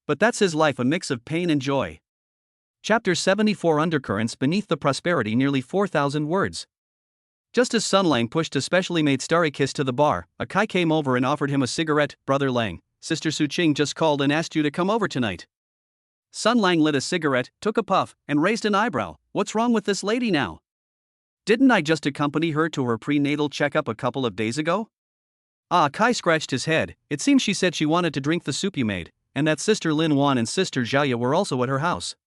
But that's his life, a mix of pain and joy. Chapter 74 Undercurrents Beneath the Prosperity, nearly 4,000 words. Just as Sun Lang pushed a specially made starry kiss to the bar, a Kai came over and offered him a cigarette. Brother Lang, Sister Su Qing just called and asked you to come over tonight. Sun Lang lit a cigarette, took a puff, and raised an eyebrow. What's wrong with this lady now? Didn't I just accompany her to her prenatal checkup a couple of days ago? Kai scratched his head. It seems she said she wanted to drink the soup you made, and that Sister Lin Wan and Sister Zhaoya were also at her house.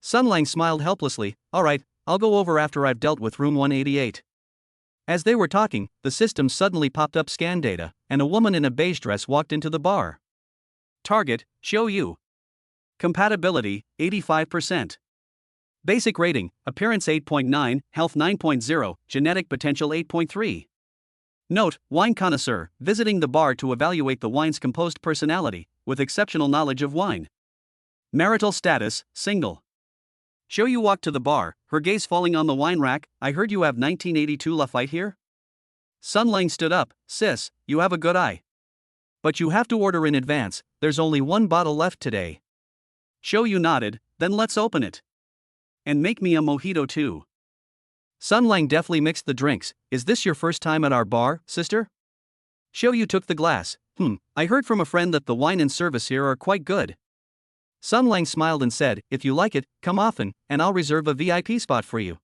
Sun Lang smiled helplessly. Alright, I'll go over after I've dealt with room 188. As they were talking, the system suddenly popped up scan data, and a woman in a beige dress walked into the bar. Target, Xiao Yu. Compatibility, 85%. Basic rating, appearance 8.9, health 9.0, genetic potential 8.3. Note, wine connoisseur, visiting the bar to evaluate the wine's composed personality, with exceptional knowledge of wine. Marital status, single. Xiao Yu walked to the bar, her gaze falling on the wine rack. I heard you have 1982 Lafite here? Sun Lang stood up, Sis, you have a good eye. But you have to order in advance, there's only one bottle left today. Xiao Yu nodded, then let's open it. And make me a mojito too. Sun Lang deftly mixed the drinks. Is this your first time at our bar, sister? Xiao Yu took the glass. I heard from a friend that the wine and service here are quite good. Sun Lang smiled and said, If you like it, come often, and I'll reserve a VIP spot for you.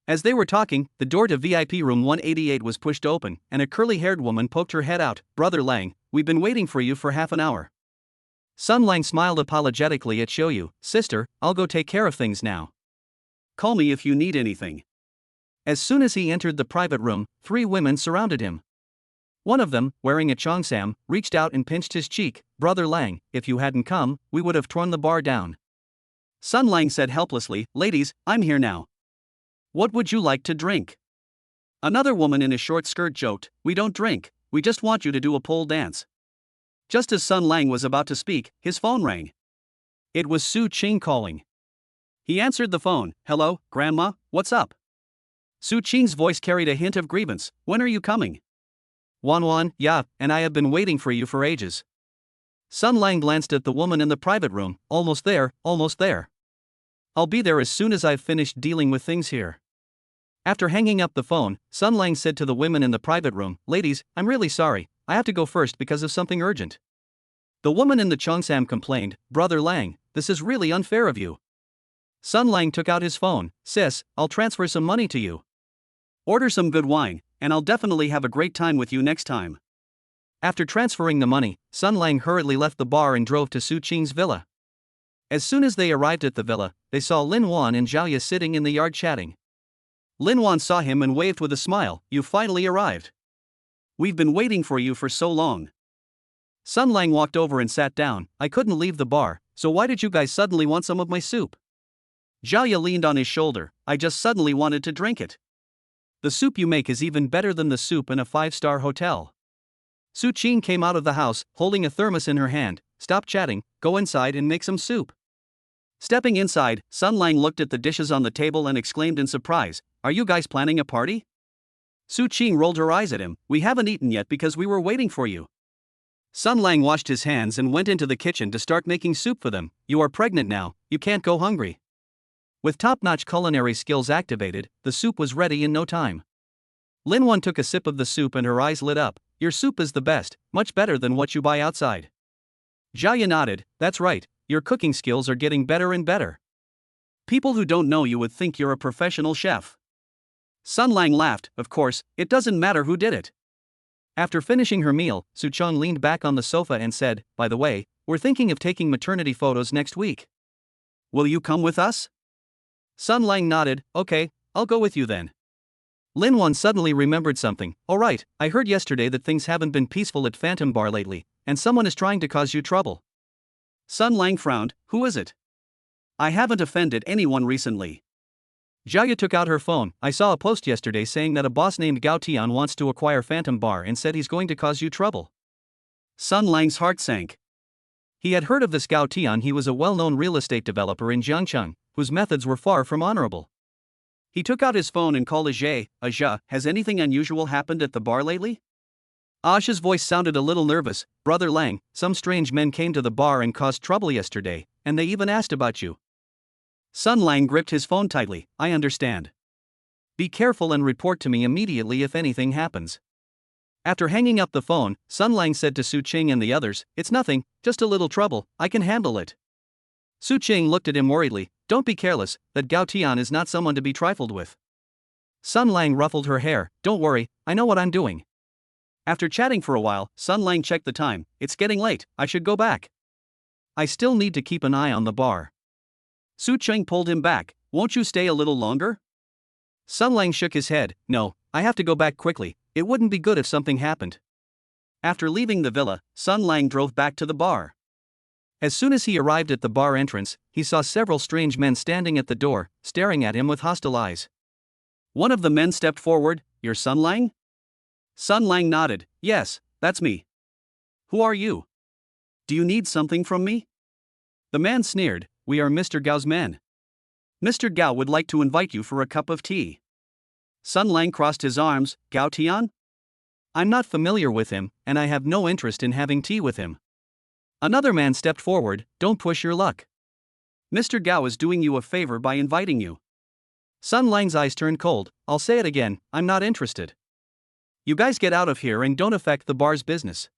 As they were talking, the door to VIP room 188 was pushed open, and a curly-haired woman poked her head out. "Brother Lang, we've been waiting for you for half an hour." Sun Lang smiled apologetically at Xiaoyu. "Sister, I'll go take care of things now. Call me if you need anything." As soon as he entered the private room, 3 women surrounded him. One of them, wearing a cheongsam, reached out and pinched his cheek. "Brother Lang, if you hadn't come, we would have torn the bar down." Sun Lang said helplessly, "Ladies, I'm here now. What would you like to drink?" Another woman in a short skirt joked, "We don't drink, we just want you to do a pole dance." Just as Sun Lang was about to speak, his phone rang. It was Su Qing calling. He answered the phone. "Hello, Grandma, what's up?" Su Qing's voice carried a hint of grievance. "When are you coming?" "Wan, yeah, and I have been waiting for you for ages." Sun Lang glanced at the woman in the private room. Almost there, almost there. I'll be there as soon as I've finished dealing with things here." After hanging up the phone, Sun Lang said to the women in the private room, "Ladies, I'm really sorry, I have to go first because of something urgent." The woman in the cheongsam complained, "Brother Lang, this is really unfair of you." Sun Lang took out his phone. "Sis, I'll transfer some money to you. Order some good wine, and I'll definitely have a great time with you next time." After transferring the money, Sun Lang hurriedly left the bar and drove to Su Qing's villa. As soon as they arrived at the villa, they saw Lin Wan and Zhao Ye sitting in the yard chatting. Lin Wan saw him and waved with a smile. "You finally arrived. We've been waiting for you for so long." Sun Lang walked over and sat down. "I couldn't leave the bar, so why did you guys suddenly want some of my soup?" Zhao Ye leaned on his shoulder. "I just suddenly wanted to drink it. The soup you make is even better than the soup in a 5-star hotel." Su Qing came out of the house, holding a thermos in her hand. "Stop chatting, go inside and make some soup." Stepping inside, Sun Lang looked at the dishes on the table and exclaimed in surprise, "Are you guys planning a party?" Su Qing rolled her eyes at him. "We haven't eaten yet because we were waiting for you." Sun Lang washed his hands and went into the kitchen to start making soup for them. "You are pregnant now, you can't go hungry." With top-notch culinary skills activated, the soup was ready in no time. Lin Wan took a sip of the soup and her eyes lit up. "Your soup is the best, much better than what you buy outside." Zhao Ye nodded. "That's right, your cooking skills are getting better and better. People who don't know you would think you're a professional chef." Sun Lang laughed. "Of course, it doesn't matter who did it." After finishing her meal, Su Chong leaned back on the sofa and said, "By the way, we're thinking of taking maternity photos next week. Will you come with us?" Sun Lang nodded. "Okay, I'll go with you then." Lin Wan suddenly remembered something. "All right, I heard yesterday that things haven't been peaceful at Phantom Bar lately, and someone is trying to cause you trouble." Sun Lang frowned. "Who is it?" "I haven't offended anyone recently." Zhao Ye took out her phone. "I saw a post yesterday saying that a boss named Gao Tian wants to acquire Phantom Bar and said he's going to cause you trouble." Sun Lang's heart sank. He had heard of this Gao Tian. He was a well-known real estate developer in Jiangcheng, whose methods were far from honorable. He took out his phone and called Ajay. "Has anything unusual happened at the bar lately?" Ajay's voice sounded a little nervous. "Brother Lang, some strange men came to the bar and caused trouble yesterday, and they even asked about you." Sun Lang gripped his phone tightly. "I understand. Be careful and report to me immediately if anything happens." After hanging up the phone, Sun Lang said to Su Qing and the others, "It's nothing, just a little trouble, I can handle it." Su Qing looked at him worriedly. "Don't be careless, that Gao Tian is not someone to be trifled with." Sun Lang ruffled her hair. "Don't worry, I know what I'm doing." After chatting for a while, Sun Lang checked the time. "It's getting late, I should go back. I still need to keep an eye on the bar." Su Qing pulled him back. "Won't you stay a little longer?" Sun Lang shook his head. "No, I have to go back quickly, it wouldn't be good if something happened." After leaving the villa, Sun Lang drove back to the bar. As soon as he arrived at the bar entrance, he saw several strange men standing at the door, staring at him with hostile eyes. One of the men stepped forward. "You're Sun Lang?" Sun Lang nodded. "Yes, that's me." "Who are you? Do you need something from me?" The man sneered. "We are Mr. Gao's men. Mr. Gao would like to invite you for a cup of tea." Sun Lang crossed his arms. "Gao Tian?" "I'm not familiar with him, and I have no interest in having tea with him." Another man stepped forward. "Don't push your luck. Mr. Gao is doing you a favor by inviting you." Sun Lang's eyes turned cold. "I'll say it again, I'm not interested. You guys get out of here and don't affect the bar's business."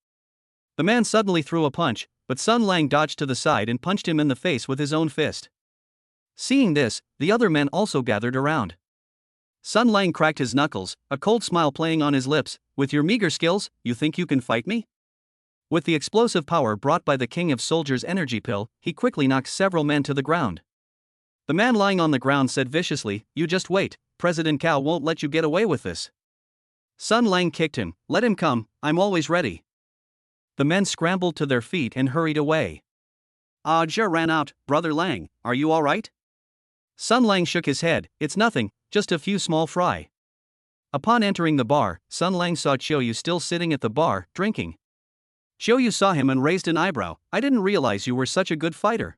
The man suddenly threw a punch, but Sun Lang dodged to the side and punched him in the face with his own fist. Seeing this, the other men also gathered around. Sun Lang cracked his knuckles, a cold smile playing on his lips. With your meager skills, you think you can fight me? With the explosive power brought by the King of Soldiers' energy pill, he quickly knocked several men to the ground. The man lying on the ground said viciously, "You just wait, President Cao won't let you get away with this." Sun Lang kicked him. "Let him come, I'm always ready." The men scrambled to their feet and hurried away. Jia ran out. "Brother Lang, are you alright?" Sun Lang shook his head. "It's nothing, just a few small fry." Upon entering the bar, Sun Lang saw Qiuyu still sitting at the bar, drinking. Qiuyu saw him and raised an eyebrow. "I didn't realize you were such a good fighter."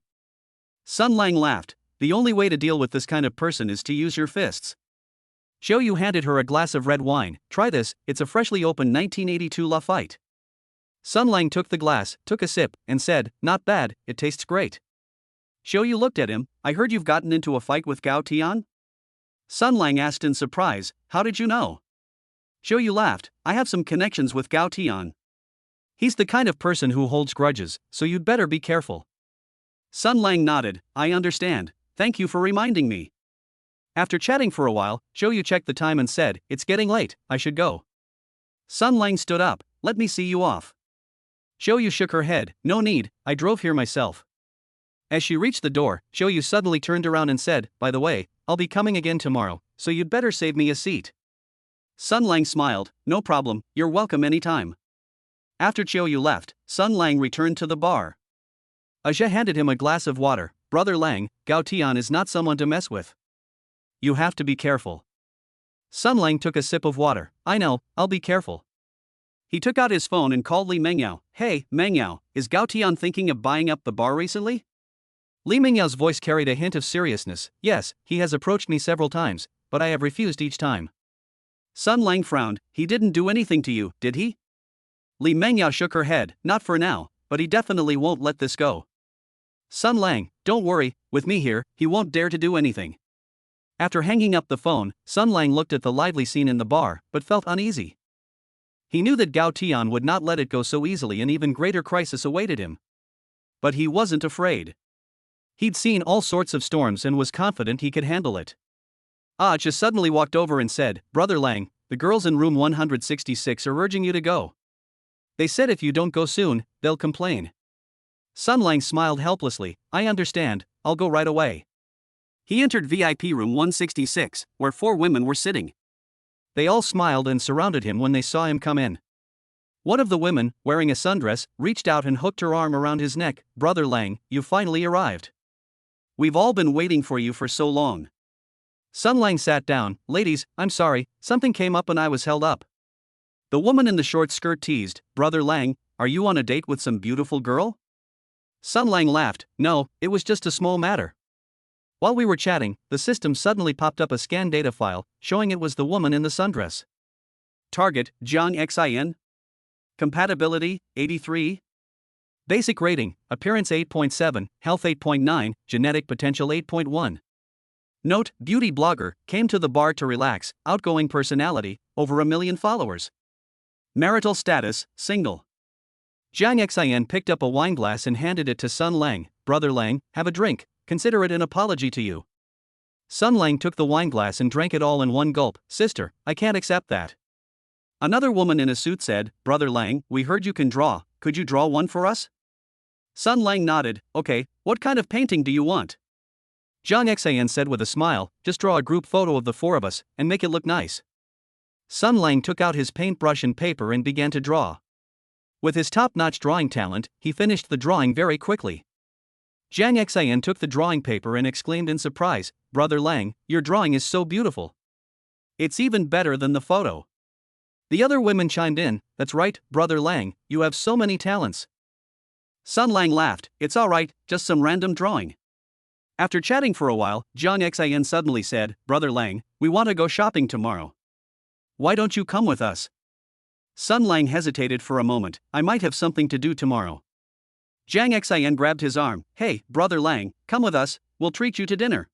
Sun Lang laughed. "The only way to deal with this kind of person is to use your fists." Qiuyu handed her a glass of red wine. "Try this, it's a freshly opened 1982 Lafite." Sun Lang took the glass, took a sip, and said, "Not bad, it tastes great." Qiuyu looked at him. "I heard you've gotten into a fight with Gao Tian?" Sun Lang asked in surprise, "How did you know?" Qiuyu laughed. "I have some connections with Gao Tian. He's the kind of person who holds grudges, so you'd better be careful." Sun Lang nodded. "I understand, thank you for reminding me." After chatting for a while, Qiuyu checked the time and said, "It's getting late, I should go." Sun Lang stood up. "Let me see you off." Qiuyu shook her head. "No need, I drove here myself." As she reached the door, Qiuyu suddenly turned around and said, "By the way, I'll be coming again tomorrow, so you'd better save me a seat." Sun Lang smiled. "No problem, you're welcome anytime." After Qiuyu left, Sun Lang returned to the bar. Jia handed him a glass of water. "Brother Lang, Gao Tian is not someone to mess with. You have to be careful." Sun Lang took a sip of water. "I know, I'll be careful." He took out his phone and called Li Mengyao. "Hey, Mengyao, is Gao Tian thinking of buying up the bar recently?" Li Mengyao's voice carried a hint of seriousness. "Yes, he has approached me several times, but I have refused each time." Sun Lang frowned. "He didn't do anything to you, did he?" Li Mengyao shook her head. "Not for now, but he definitely won't let this go." Sun Lang, "Don't worry, with me here, he won't dare to do anything." After hanging up the phone, Sun Lang looked at the lively scene in the bar, but felt uneasy. He knew that Gao Tian would not let it go so easily, and even greater crisis awaited him. But he wasn't afraid. He'd seen all sorts of storms and was confident he could handle it. Jia suddenly walked over and said, "Brother Lang, the girls in room 166 are urging you to go. They said if you don't go soon, they'll complain." Sun Lang smiled helplessly. "I understand, I'll go right away." He entered VIP room 166, where 4 women were sitting. They all smiled and surrounded him when they saw him come in. One of the women, wearing a sundress, reached out and hooked her arm around his neck. "Brother Lang, you finally arrived. We've all been waiting for you for so long." Sun Lang sat down. "Ladies, I'm sorry, something came up and I was held up." The woman in the short skirt teased, "Brother Lang, are you on a date with some beautiful girl?" Sun Lang laughed. "No, it was just a small matter." While we were chatting, the system suddenly popped up a scan data file, showing it was the woman in the sundress. Target, Jiang Xin. Compatibility, 83. Basic rating, Appearance 8.7, Health 8.9, Genetic Potential 8.1. Note, beauty blogger, came to the bar to relax, outgoing personality, over 1 million followers. Marital status, single. Jiang Xin picked up a wine glass and handed it to Sun Lang. "Brother Lang, have a drink. Consider it an apology to you." Sun Lang took the wineglass and drank it all in one gulp. "Sister, I can't accept that." Another woman in a suit said, "Brother Lang, we heard you can draw, could you draw one for us?" Sun Lang nodded. "Okay, what kind of painting do you want?" Jiang Xin said with a smile, "Just draw a group photo of the 4 of us, and make it look nice." Sun Lang took out his paintbrush and paper and began to draw. With his top-notch drawing talent, he finished the drawing very quickly. Jiang Xin took the drawing paper and exclaimed in surprise, "Brother Lang, your drawing is so beautiful. It's even better than the photo." The other women chimed in, "That's right, Brother Lang, you have so many talents." Sun Lang laughed. "It's alright, just some random drawing." After chatting for a while, Jiang Xin suddenly said, "Brother Lang, we want to go shopping tomorrow. Why don't you come with us?" Sun Lang hesitated for a moment. "I might have something to do tomorrow." Jiang Xin grabbed his arm. "Hey, Brother Lang, come with us, we'll treat you to dinner."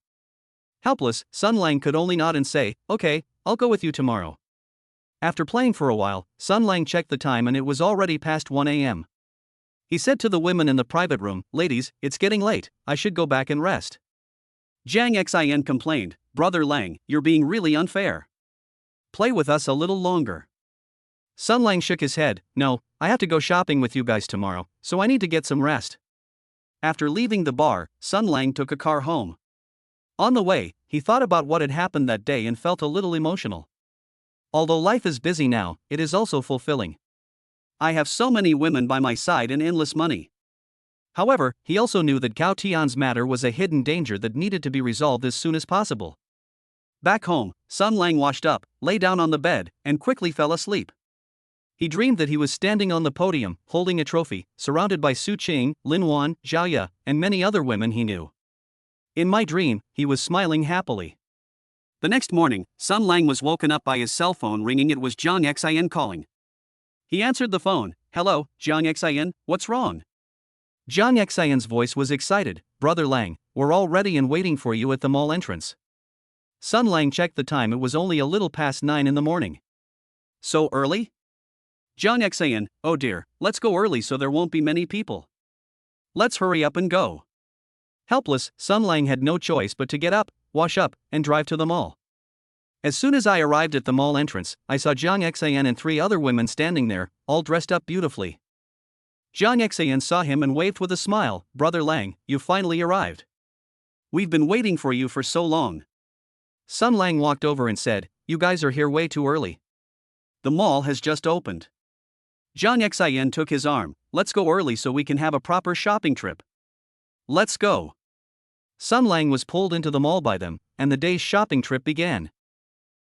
Helpless, Sun Lang could only nod and say, "Okay, I'll go with you tomorrow." After playing for a while, Sun Lang checked the time and it was already past 1 a.m. He said to the women in the private room, "Ladies, it's getting late, I should go back and rest." Jiang Xin complained, "Brother Lang, you're being really unfair. Play with us a little longer." Sun Lang shook his head. "No, I have to go shopping with you guys tomorrow, so I need to get some rest." After leaving the bar, Sun Lang took a car home. On the way, he thought about what had happened that day and felt a little emotional. Although life is busy now, it is also fulfilling. I have so many women by my side and endless money. However, he also knew that Gao Tian's matter was a hidden danger that needed to be resolved as soon as possible. Back home, Sun Lang washed up, lay down on the bed, and quickly fell asleep. He dreamed that he was standing on the podium, holding a trophy, surrounded by Su Qing, Lin Wan, Zhao Ye, and many other women he knew. In my dream, he was smiling happily. The next morning, Sun Lang was woken up by his cell phone ringing. It was Jiang Xin calling. He answered the phone. "Hello, Jiang Xin, what's wrong?" Jiang Xin's voice was excited. "Brother Lang, we're all ready and waiting for you at the mall entrance." Sun Lang checked the time. It was only a little past 9 in the morning. "So early?" Jiang Xin, "Oh dear, let's go early so there won't be many people. Let's hurry up and go." Helpless, Sun Lang had no choice but to get up, wash up, and drive to the mall. As soon as I arrived at the mall entrance, I saw Jiang Xin and 3 other women standing there, all dressed up beautifully. Jiang Xin saw him and waved with a smile. "Brother Lang, you finally arrived. We've been waiting for you for so long." Sun Lang walked over and said, "You guys are here way too early. The mall has just opened." Jiang Xin took his arm. "Let's go early so we can have a proper shopping trip. Let's go." Sun Lang was pulled into the mall by them, and the day's shopping trip began.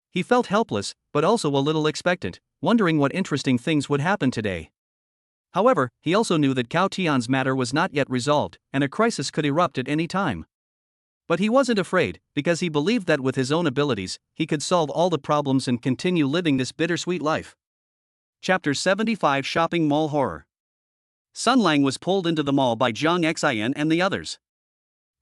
He felt helpless, but also a little expectant, wondering what interesting things would happen today. However, he also knew that Gao Tian's matter was not yet resolved, and a crisis could erupt at any time. But he wasn't afraid, because he believed that with his own abilities, he could solve all the problems and continue living this bittersweet life. Chapter 75 Shopping Mall Horror. Sun Lang was pulled into the mall by Jiang Xin and the others.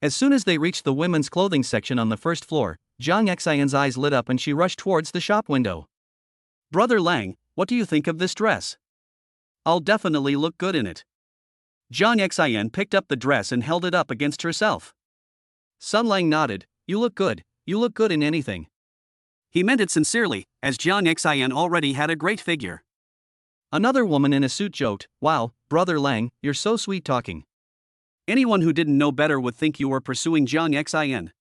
As soon as they reached the women's clothing section on the first floor, Jiang Xin's eyes lit up and she rushed towards the shop window. "Brother Lang, what do you think of this dress? I'll definitely look good in it." Jiang Xin picked up the dress and held it up against herself. Sun Lang nodded. You look good in anything." He meant it sincerely, as Jiang Xin already had a great figure. Another woman in a suit joked, "Wow, Brother Lang, you're so sweet talking." Anyone who didn't know better would think you were pursuing Jiang Xin.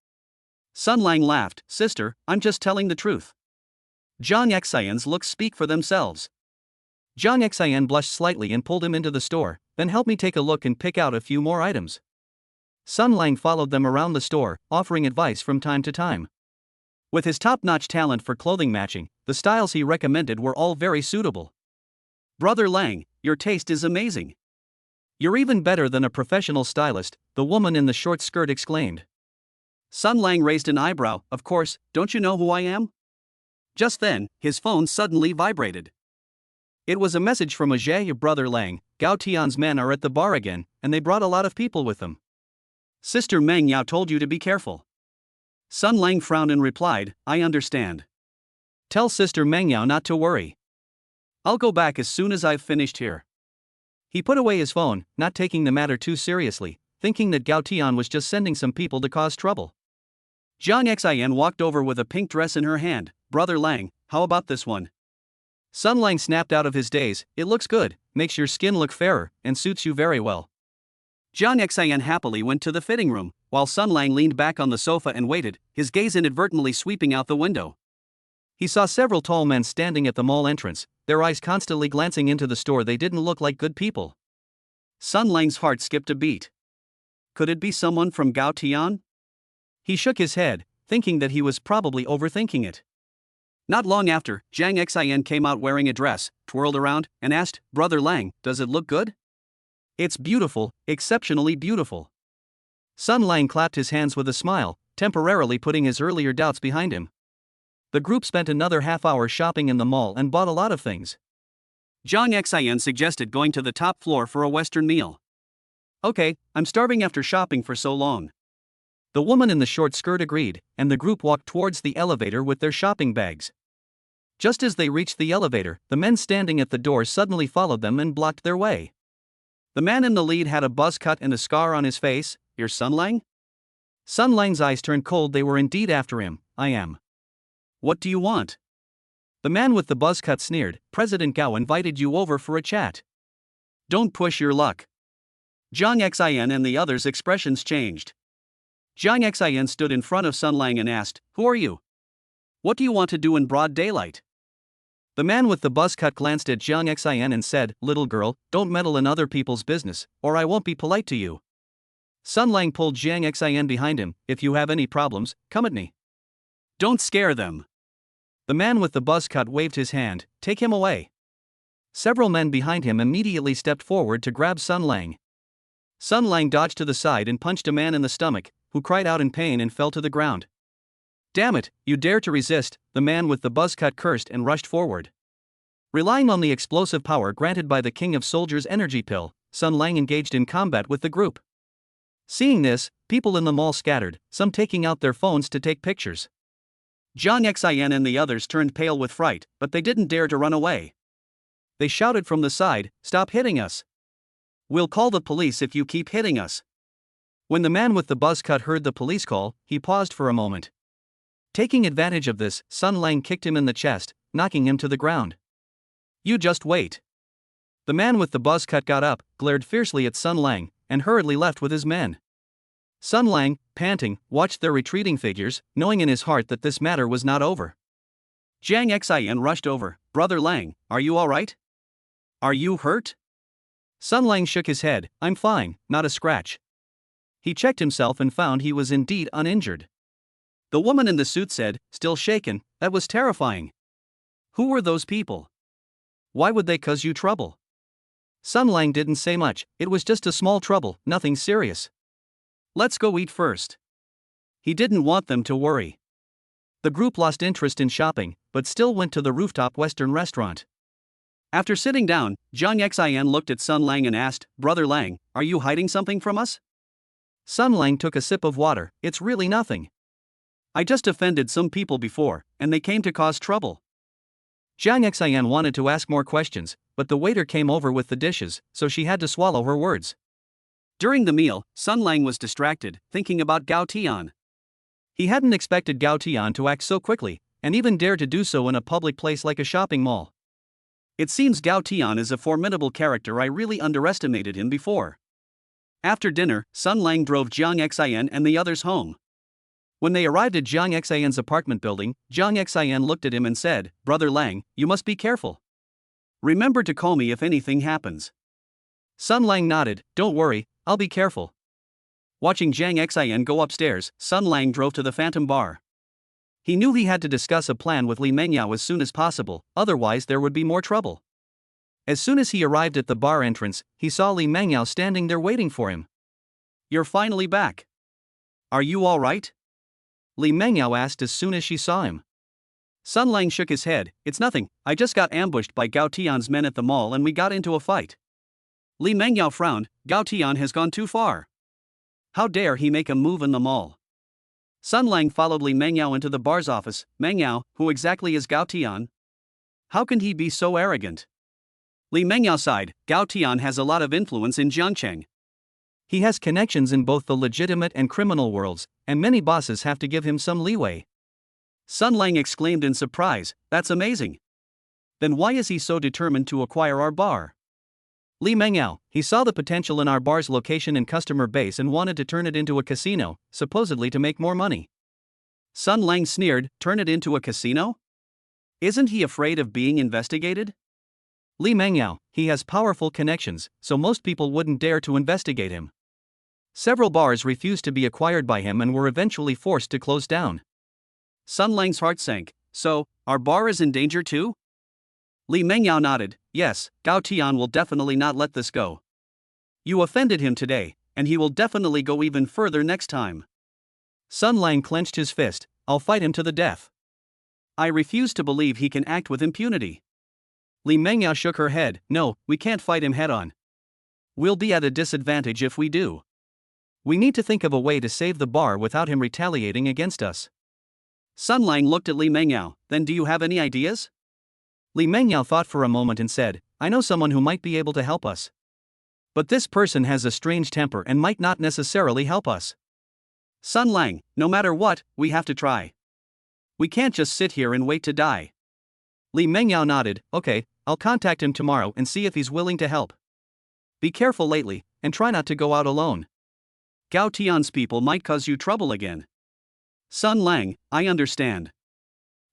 Sun Lang laughed. "Sister, I'm just telling the truth." Jiang Xin's looks speak for themselves. Jiang Xin blushed slightly and pulled him into the store. "Then help me take a look and pick out a few more items." Sun Lang followed them around the store, offering advice from time to time. With his top-notch talent for clothing matching, the styles he recommended were all very suitable. "Brother Lang, your taste is amazing. You're even better than a professional stylist," the woman in the short skirt exclaimed. Sun Lang raised an eyebrow. "Of course, don't you know who I am?" Just then, his phone suddenly vibrated. It was a message from Ajay. "Brother Lang, Gao Tian's men are at the bar again, and they brought a lot of people with them. Sister Meng Yao told you to be careful." Sun Lang frowned and replied, "I understand. Tell Sister Meng Yao not to worry. I'll go back as soon as I've finished here." He put away his phone, not taking the matter too seriously, thinking that Gao Tian was just sending some people to cause trouble. Jiang Xin walked over with a pink dress in her hand. "Brother Lang, how about this one?" Sun Lang snapped out of his daze. "It looks good, makes your skin look fairer, and suits you very well." Jiang Xin happily went to the fitting room, while Sun Lang leaned back on the sofa and waited, his gaze inadvertently sweeping out the window. He saw several tall men standing at the mall entrance, their eyes constantly glancing into the store. They didn't look like good people. Sun Lang's heart skipped a beat. Could it be someone from Gao Tian? He shook his head, thinking that he was probably overthinking it. Not long after, Jiang Xin came out wearing a dress, twirled around, and asked, "Brother Lang, does it look good?" "It's beautiful, exceptionally beautiful." Sun Lang clapped his hands with a smile, temporarily putting his earlier doubts behind him. The group spent another half hour shopping in the mall and bought a lot of things. Jiang Xin suggested going to the top floor for a Western meal. "Okay, I'm starving after shopping for so long." The woman in the short skirt agreed, and the group walked towards the elevator with their shopping bags. Just as they reached the elevator, the men standing at the door suddenly followed them and blocked their way. The man in the lead had a buzz cut and a scar on his face. "You're Sun Lang?" Sun Lang's eyes turned cold. They were indeed after him. I am. What do you want? The man with the buzz cut sneered. President Gao invited you over for a chat. Don't push your luck. Jiang Xin and the others' expressions changed. Jiang Xin stood in front of Sun Lang and asked, "Who are you? What do you want to do in broad daylight?" The man with the buzz cut glanced at Jiang Xin and said, "Little girl, don't meddle in other people's business, or I won't be polite to you." Sun Lang pulled Jiang Xin behind him. "If you have any problems, come at me. Don't scare them." The man with the buzz cut waved his hand. "Take him away." Several men behind him immediately stepped forward to grab Sun Lang. Sun Lang dodged to the side and punched a man in the stomach, who cried out in pain and fell to the ground. "Damn it, you dare to resist," the man with the buzz cut cursed and rushed forward. Relying on the explosive power granted by the King of Soldiers energy pill, Sun Lang engaged in combat with the group. Seeing this, people in the mall scattered, some taking out their phones to take pictures. Jiang Xin and the others turned pale with fright, but they didn't dare to run away. They shouted from the side, "Stop hitting us. We'll call the police if you keep hitting us." When the man with the buzz cut heard the police call, he paused for a moment. Taking advantage of this, Sun Lang kicked him in the chest, knocking him to the ground. "You just wait." The man with the buzz cut got up, glared fiercely at Sun Lang, and hurriedly left with his men. Sun Lang, panting, watched their retreating figures, knowing in his heart that this matter was not over. Jiang Xin rushed over. "Brother Lang, are you all right? Are you hurt?" Sun Lang shook his head. "I'm fine, not a scratch." He checked himself and found he was indeed uninjured. The woman in the suit said, still shaken, "That was terrifying. Who were those people? Why would they cause you trouble?" Sun Lang didn't say much. "It was just a small trouble, nothing serious. Let's go eat first." He didn't want them to worry. The group lost interest in shopping, but still went to the rooftop Western restaurant. After sitting down, Jiang Xin looked at Sun Lang and asked, "Brother Lang, are you hiding something from us?" Sun Lang took a sip of water. "It's really nothing. I just offended some people before, and they came to cause trouble." Jiang Xin wanted to ask more questions, but the waiter came over with the dishes, so she had to swallow her words. During the meal, Sun Lang was distracted, thinking about Gao Tian. He hadn't expected Gao Tian to act so quickly, and even dare to do so in a public place like a shopping mall. It seems Gao Tian is a formidable character. I really underestimated him before. After dinner, Sun Lang drove Jiang Xin and the others home. When they arrived at Jiang Xian's apartment building, Jiang Xin looked at him and said, "Brother Lang, you must be careful. Remember to call me if anything happens." Sun Lang nodded. "Don't worry, I'll be careful." Watching Jiang Xin go upstairs, Sun Lang drove to the Phantom Bar. He knew he had to discuss a plan with Li Mengyao as soon as possible, otherwise there would be more trouble. As soon as he arrived at the bar entrance, he saw Li Mengyao standing there waiting for him. "You're finally back. Are you all right?" Li Mengyao asked as soon as she saw him. Sun Lang shook his head. "It's nothing, I just got ambushed by Gao Tian's men at the mall and we got into a fight." Li Mengyao frowned. "Gao Tian has gone too far. How dare he make a move in the mall?" Sun Lang followed Li Mengyao into the bar's office. "Mengyao, who exactly is Gao Tian? How can he be so arrogant?" Li Mengyao sighed. "Gao Tian has a lot of influence in Jiangcheng. He has connections in both the legitimate and criminal worlds, and many bosses have to give him some leeway." Sun Lang exclaimed in surprise, "That's amazing. Then why is he so determined to acquire our bar?" Li Mengyao, he saw the potential in our bar's location and customer base and wanted to turn it into a casino, supposedly to make more money. Sun Lang sneered, "Turn it into a casino? Isn't he afraid of being investigated?" Li Mengyao, he has powerful connections, so most people wouldn't dare to investigate him. Several bars refused to be acquired by him and were eventually forced to close down. Sun Lang's heart sank. "So, our bar is in danger too?" Li Mengyao nodded. "Yes, Gao Tian will definitely not let this go. You offended him today, and he will definitely go even further next time." Sun Lang clenched his fist. "I'll fight him to the death." "I refuse to believe he can act with impunity." Li Mengyao shook her head. "No, we can't fight him head on. We'll be at a disadvantage if we do. We need to think of a way to save the bar without him retaliating against us." Sun Lang looked at Li Mengyao. "Then do you have any ideas?" Li Mengyao thought for a moment and said, "I know someone who might be able to help us. But this person has a strange temper and might not necessarily help us." Sun Lang, no matter what, we have to try. We can't just sit here and wait to die. Li Mengyao nodded. Okay, I'll contact him tomorrow and see if he's willing to help. Be careful lately, and try not to go out alone. Gao Tian's people might cause you trouble again. Sun Lang, I understand.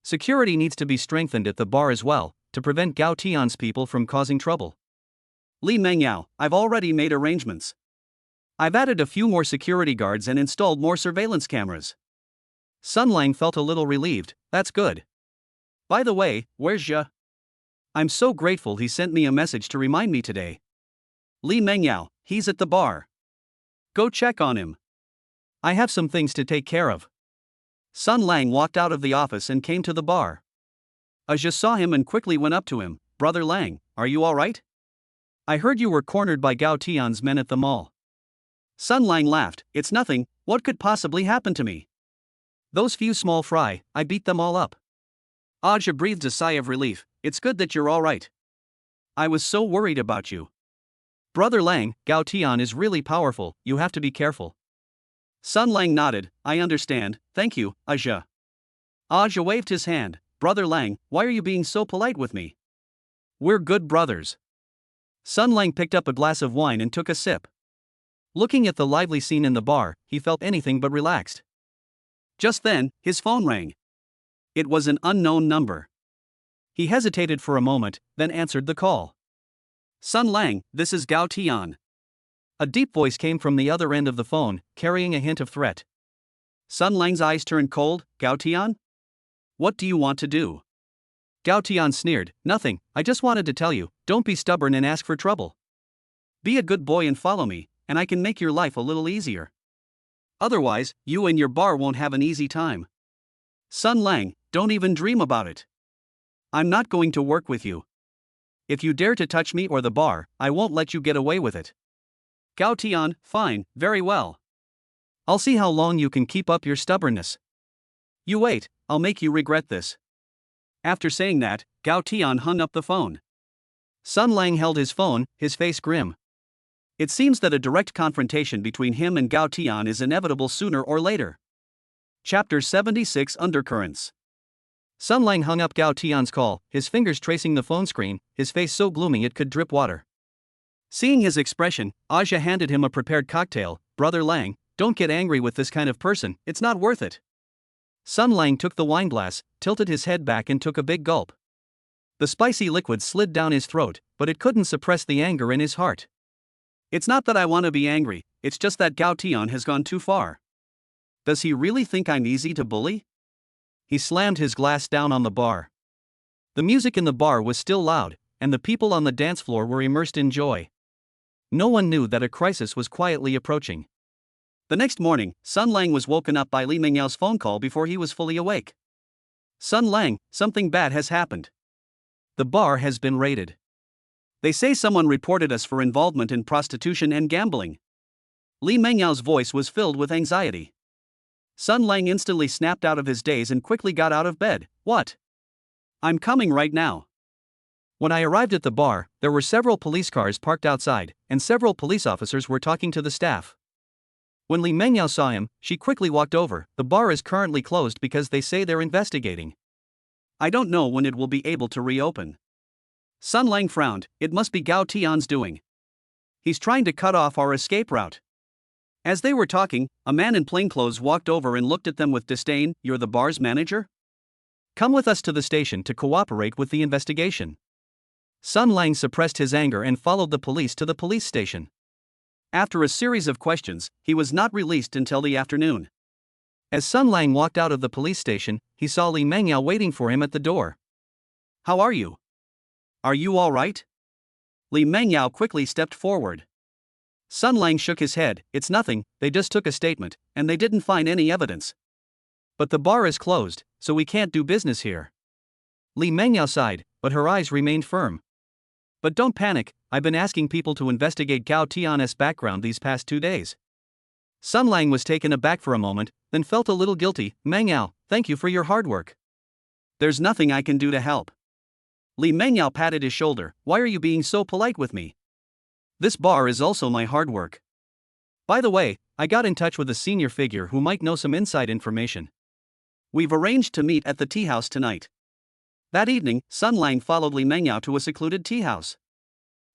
Security needs to be strengthened at the bar as well, to prevent Gao Tian's people from causing trouble. Li Mengyao, I've already made arrangements. I've added a few more security guards and installed more surveillance cameras. Sun Lang felt a little relieved. That's good. By the way, where's Zhe? I'm so grateful he sent me a message to remind me today. Li Mengyao, he's at the bar. Go check on him. I have some things to take care of. Sun Lang walked out of the office and came to the bar. Zhe saw him and quickly went up to him. Brother Lang, are you alright? I heard you were cornered by Gao Tian's men at the mall. Sun Lang laughed. It's nothing, what could possibly happen to me? Those few small fry, I beat them all up. Zhe breathed a sigh of relief. It's good that you're alright. I was so worried about you. Brother Lang, Gao Tian is really powerful, you have to be careful. Sun Lang nodded. I understand, thank you, Zhe. Zhe waved his hand. Brother Lang, why are you being so polite with me? We're good brothers. Sun Lang picked up a glass of wine and took a sip. Looking at the lively scene in the bar, he felt anything but relaxed. Just then, his phone rang. It was an unknown number. He hesitated for a moment, then answered the call. Sun Lang, this is Gao Tian. A deep voice came from the other end of the phone, carrying a hint of threat. Sun Lang's eyes turned cold. Gao Tian? What do you want to do? Gao Tian sneered. Nothing, I just wanted to tell you, don't be stubborn and ask for trouble. Be a good boy and follow me, and I can make your life a little easier. Otherwise, you and your bar won't have an easy time. Sun Lang, don't even dream about it. I'm not going to work with you. If you dare to touch me or the bar, I won't let you get away with it. Gao Tian, fine, very well. I'll see how long you can keep up your stubbornness. You wait, I'll make you regret this. After saying that, Gao Tian hung up the phone. Sun Lang held his phone, his face grim. It seems that a direct confrontation between him and Gao Tian is inevitable sooner or later. Chapter 76 Undercurrents. Sun Lang hung up Gao Tian's call, his fingers tracing the phone screen, his face so gloomy it could drip water. Seeing his expression, Zhe handed him a prepared cocktail. Brother Lang, don't get angry with this kind of person, it's not worth it. Sun Lang took the wineglass, tilted his head back and took a big gulp. The spicy liquid slid down his throat, but it couldn't suppress the anger in his heart. It's not that I want to be angry, it's just that Gao Tian has gone too far. Does he really think I'm easy to bully? He slammed his glass down on the bar. The music in the bar was still loud, and the people on the dance floor were immersed in joy. No one knew that a crisis was quietly approaching. The next morning, Sun Lang was woken up by Li Mengyao's phone call before he was fully awake. Sun Lang, something bad has happened. The bar has been raided. They say someone reported us for involvement in prostitution and gambling. Li Mengyao's voice was filled with anxiety. Sun Lang instantly snapped out of his daze and quickly got out of bed. What? I'm coming right now. When I arrived at the bar, there were several police cars parked outside, and several police officers were talking to the staff. When Li Mengyao saw him, she quickly walked over. The bar is currently closed because they say they're investigating. I don't know when it will be able to reopen. Sun Lang frowned. It must be Gao Tian's doing. He's trying to cut off our escape route. As they were talking, a man in plainclothes walked over and looked at them with disdain. You're the bar's manager? Come with us to the station to cooperate with the investigation. Sun Lang suppressed his anger and followed the police to the police station. After a series of questions, he was not released until the afternoon. As Sun Lang walked out of the police station, he saw Li Mengyao waiting for him at the door. How are you? Are you all right? Li Mengyao quickly stepped forward. Sun Lang shook his head. It's nothing, they just took a statement, and they didn't find any evidence. But the bar is closed, so we can't do business here. Li Mengyao sighed, but her eyes remained firm. But don't panic, I've been asking people to investigate Gao Tian's background these past 2 days. Sun Lang was taken aback for a moment, then felt a little guilty. Mengyao, thank you for your hard work. There's nothing I can do to help. Li Mengyao patted his shoulder. Why are you being so polite with me? This bar is also my hard work. By the way, I got in touch with a senior figure who might know some inside information. We've arranged to meet at the tea house tonight. That evening, Sun Lang followed Li Mengyao to a secluded tea house.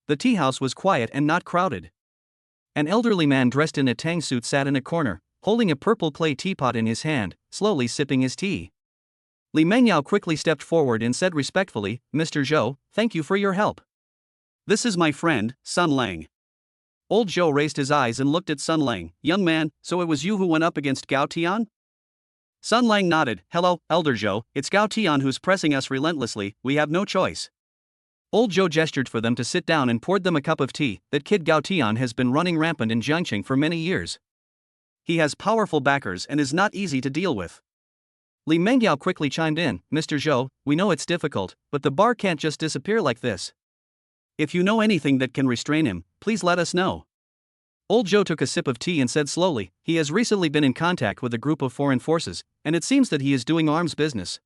The tea house was quiet and not crowded. An elderly man dressed in a tang suit sat in a corner, holding a purple clay teapot in his hand, slowly sipping his tea. Li Mengyao quickly stepped forward and said respectfully, "Mr. Zhou, thank you for your help." This is my friend, Sun Lang. Old Zhou raised his eyes and looked at Sun Lang. Young man, so it was you who went up against Gao Tian? Sun Lang nodded. Hello, Elder Zhou, it's Gao Tian who's pressing us relentlessly, we have no choice. Old Zhou gestured for them to sit down and poured them a cup of tea. That kid Gao Tian has been running rampant in Jiangqing for many years. He has powerful backers and is not easy to deal with. Li Mengyao quickly chimed in, "Mr. Zhou, we know it's difficult, but the bar can't just disappear like this. If you know anything that can restrain him, please let us know." Old Zhou took a sip of tea and said slowly, "He has recently been in contact with a group of foreign forces, and it seems that he is doing arms business.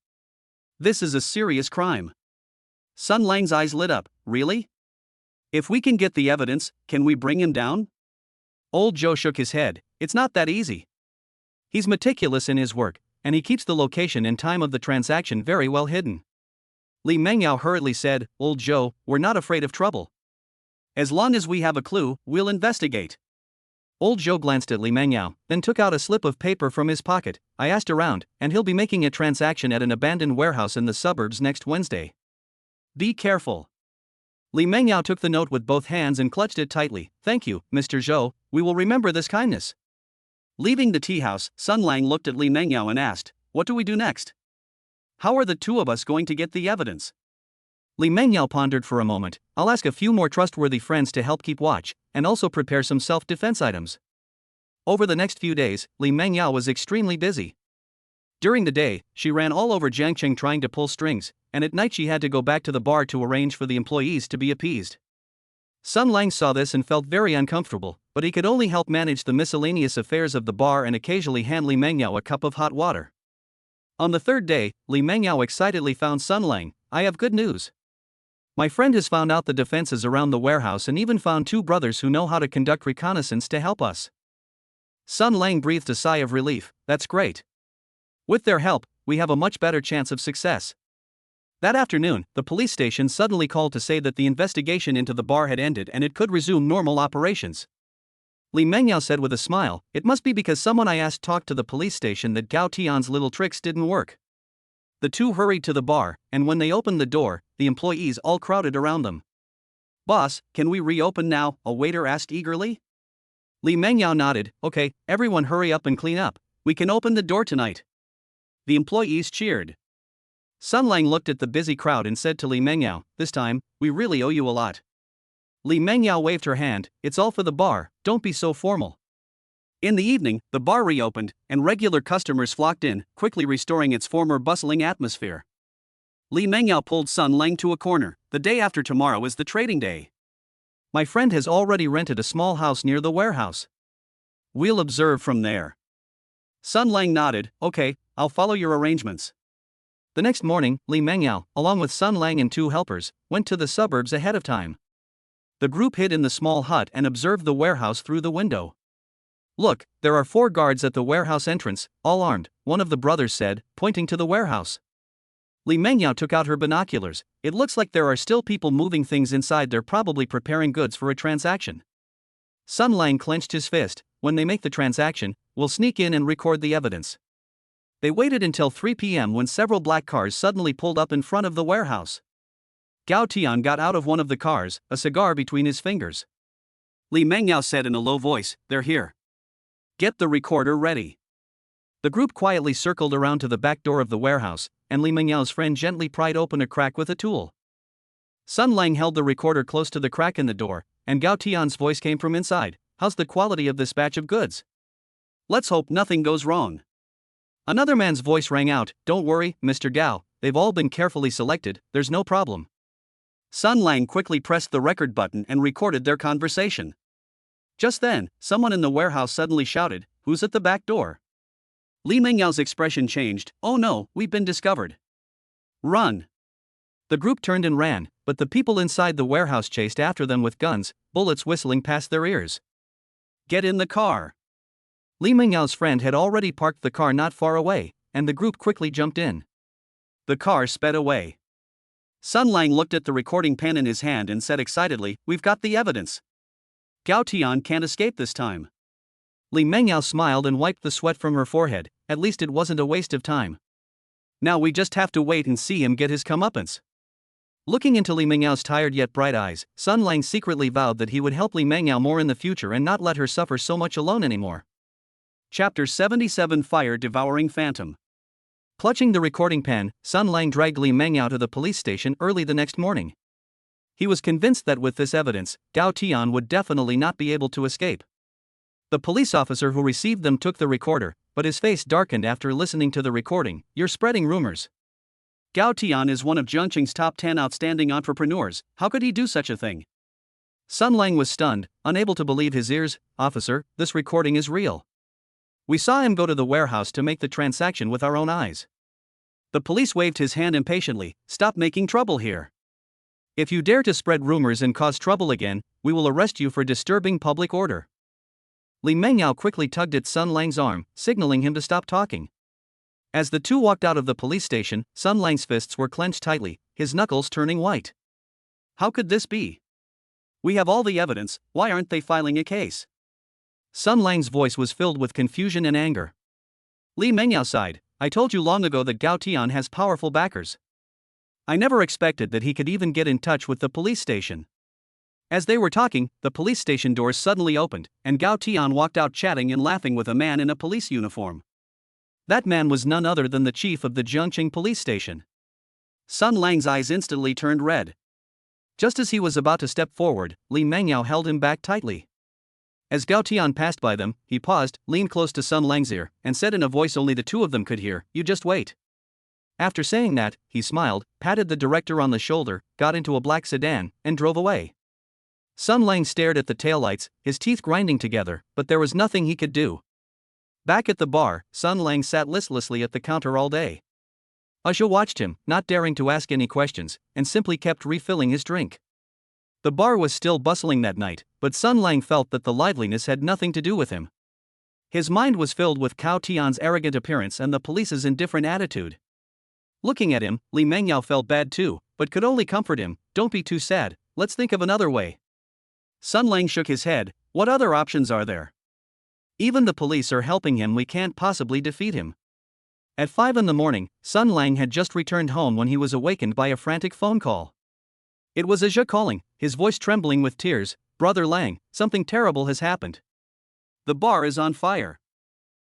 This is a serious crime." Sun Lang's eyes lit up. Really? If we can get the evidence, can we bring him down? Old Zhou shook his head. It's not that easy. He's meticulous in his work, and he keeps the location and time of the transaction very well hidden. Li Mengyao hurriedly said, "Old Zhou, we're not afraid of trouble. As long as we have a clue, we'll investigate." Old Zhou glanced at Li Mengyao, then took out a slip of paper from his pocket. "I asked around, and he'll be making a transaction at an abandoned warehouse in the suburbs next Wednesday. Be careful." Li Mengyao took the note with both hands and clutched it tightly. "Thank you, Mr. Zhou, we will remember this kindness." Leaving the tea house, Sun Lang looked at Li Mengyao and asked, "What do we do next? How are the two of us going to get the evidence?" Li Mengyao pondered for a moment. "I'll ask a few more trustworthy friends to help keep watch, and also prepare some self-defense items." Over the next few days, Li Mengyao was extremely busy. During the day, she ran all over Jiangqing trying to pull strings, and at night she had to go back to the bar to arrange for the employees to be appeased. Sun Lang saw this and felt very uncomfortable, but he could only help manage the miscellaneous affairs of the bar and occasionally hand Li Mengyao a cup of hot water. On the third day, Li Mengyao excitedly found Sun Lang. "I have good news. My friend has found out the defenses around the warehouse and even found two brothers who know how to conduct reconnaissance to help us." Sun Lang breathed a sigh of relief. "That's great. With their help, we have a much better chance of success." That afternoon, the police station suddenly called to say that the investigation into the bar had ended and it could resume normal operations. Li Mengyao said with a smile, "It must be because someone I asked talked to the police station that Gao Tian's little tricks didn't work." The two hurried to the bar, and when they opened the door, the employees all crowded around them. "Boss, can we reopen now?" a waiter asked eagerly. Li Mengyao nodded. "Okay, everyone hurry up and clean up. We can open the door tonight." The employees cheered. Sun Lang looked at the busy crowd and said to Li Mengyao, "This time, we really owe you a lot." Li Mengyao waved her hand. "It's all for the bar, don't be so formal." In the evening, the bar reopened, and regular customers flocked in, quickly restoring its former bustling atmosphere. Li Mengyao pulled Sun Lang to a corner. "The day after tomorrow is the trading day. My friend has already rented a small house near the warehouse. We'll observe from there." Sun Lang nodded. "Okay, I'll follow your arrangements." The next morning, Li Mengyao, along with Sun Lang and two helpers, went to the suburbs ahead of time. The group hid in the small hut and observed the warehouse through the window. "Look, there are 4 guards at the warehouse entrance, all armed," one of the brothers said, pointing to the warehouse. Li Mengyao took out her binoculars. "It looks like there are still people moving things inside. They're probably preparing goods for a transaction." Sun Lang clenched his fist. "When they make the transaction, we'll sneak in and record the evidence." They waited until 3 p.m. when several black cars suddenly pulled up in front of the warehouse. Gao Tian got out of one of the cars, a cigar between his fingers. Li Mengyao said in a low voice, "They're here. Get the recorder ready." The group quietly circled around to the back door of the warehouse, and Li Mengyao friend gently pried open a crack with a tool. Sun Lang held the recorder close to the crack in the door, and Gao Tian's voice came from inside. "How's the quality of this batch of goods?" "Let's hope nothing goes wrong." Another man's voice rang out. "Don't worry, Mr. Gao, they've all been carefully selected, there's no problem." Sun Lang quickly pressed the record button and recorded their conversation. Just then, someone in the warehouse suddenly shouted, "Who's at the back door?" Li Mengyao's expression changed. "Oh no, we've been discovered. Run." The group turned and ran, but the people inside the warehouse chased after them with guns, bullets whistling past their ears. Get in the car. Li Mengyao's friend had already parked the car not far away, and the group quickly jumped in. The car sped away. Sun Lang looked at the recording pen in his hand and said excitedly, "We've got the evidence. Gao Tian can't escape this time." Li Mengyao smiled and wiped the sweat from her forehead. At least it wasn't a waste of time. Now we just have to wait and see him get his comeuppance. Looking into Li Mengyao's tired yet bright eyes, Sun Lang secretly vowed that he would help Li Mengyao more in the future and not let her suffer so much alone anymore. Chapter 77: Fire-Devouring Phantom. Clutching the recording pen, Sun Lang dragged Li Mengyao to the police station early the next morning. He was convinced that with this evidence, Gao Tian would definitely not be able to escape. The police officer who received them took the recorder, but his face darkened after listening to the recording. "You're spreading rumors." Gao Tian is one of Zhongqing's top 10 outstanding entrepreneurs. How could he do such a thing? Sun Lang was stunned, unable to believe his ears. "Officer, this recording is real. We saw him go to the warehouse to make the transaction with our own eyes." The police waved his hand impatiently. "Stop making trouble here. If you dare to spread rumors and cause trouble again, we will arrest you for disturbing public order." Li Mengyao quickly tugged at Sun Lang's arm, signaling him to stop talking. As the two walked out of the police station, Sun Lang's fists were clenched tightly, his knuckles turning white. How could this be? We have all the evidence, why aren't they filing a case? Sun Lang's voice was filled with confusion and anger. Li Mengyao sighed. "I told you long ago that Gao Tian has powerful backers. I never expected that he could even get in touch with the police station." As they were talking, the police station doors suddenly opened, and Gao Tian walked out chatting and laughing with a man in a police uniform. That man was none other than the chief of the Zhongqing police station. Sun Lang's eyes instantly turned red. Just as he was about to step forward, Li Mengyao held him back tightly. As Gao Tian passed by them, he paused, leaned close to Sun Lang's ear, and said in a voice only the two of them could hear, "You just wait." After saying that, he smiled, patted the director on the shoulder, got into a black sedan, and drove away. Sun Lang stared at the taillights, his teeth grinding together, but there was nothing he could do. Back at the bar, Sun Lang sat listlessly at the counter all day. Usha watched him, not daring to ask any questions, and simply kept refilling his drink. The bar was still bustling that night, but Sun Lang felt that the liveliness had nothing to do with him. His mind was filled with Gao Tian's arrogant appearance and the police's indifferent attitude. Looking at him, Li Mengyao felt bad too, but could only comfort him. "Don't be too sad, let's think of another way." Sun Lang shook his head. "What other options are there? Even the police are helping him, we can't possibly defeat him." At 5 in the morning, Sun Lang had just returned home when he was awakened by a frantic phone call. It was Usha calling, his voice trembling with tears. "Brother Lang, something terrible has happened. The bar is on fire."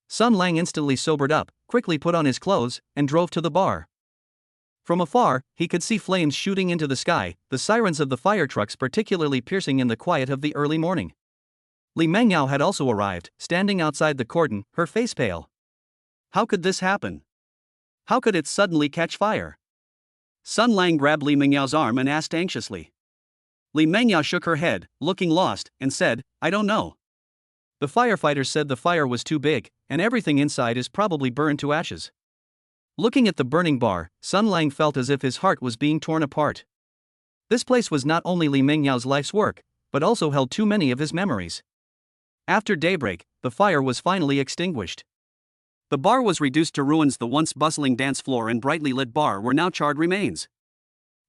Sun Lang instantly sobered up, quickly put on his clothes, and drove to the bar. From afar, he could see flames shooting into the sky, the sirens of the fire trucks particularly piercing in the quiet of the early morning. Li Mengyao had also arrived, standing outside the cordon, her face pale. How could this happen? How could it suddenly catch fire? Sun Lang grabbed Li Mengyao's arm and asked anxiously. Li Mengyao shook her head, looking lost, and said, "I don't know. The firefighters said the fire was too big, and everything inside is probably burned to ashes." Looking at the burning bar, Sun Lang felt as if his heart was being torn apart. This place was not only Li Mengyao's life's work, but also held too many of his memories. After daybreak, the fire was finally extinguished. The bar was reduced to ruins. The once bustling dance floor and brightly lit bar were now charred remains.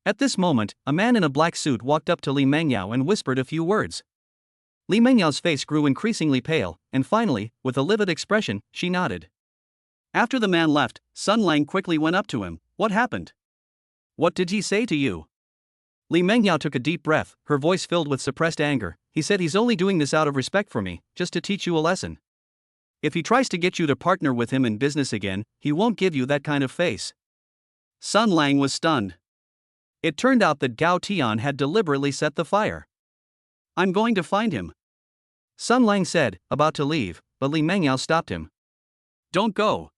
At this moment, a man in a black suit walked up to Li Mengyao and whispered a few words. Li Mengyao's face grew increasingly pale, and finally, with a livid expression, she nodded. After the man left, Sun Lang quickly went up to him. "What happened? What did he say to you?" Li Mengyao took a deep breath, her voice filled with suppressed anger. "He said he's only doing this out of respect for me, just to teach you a lesson. If he tries to get you to partner with him in business again, he won't give you that kind of face." Sun Lang was stunned. It turned out that Gao Tian had deliberately set the fire. "I'm going to find him," Sun Lang said, about to leave, but Li Mengyao stopped him. "Don't go."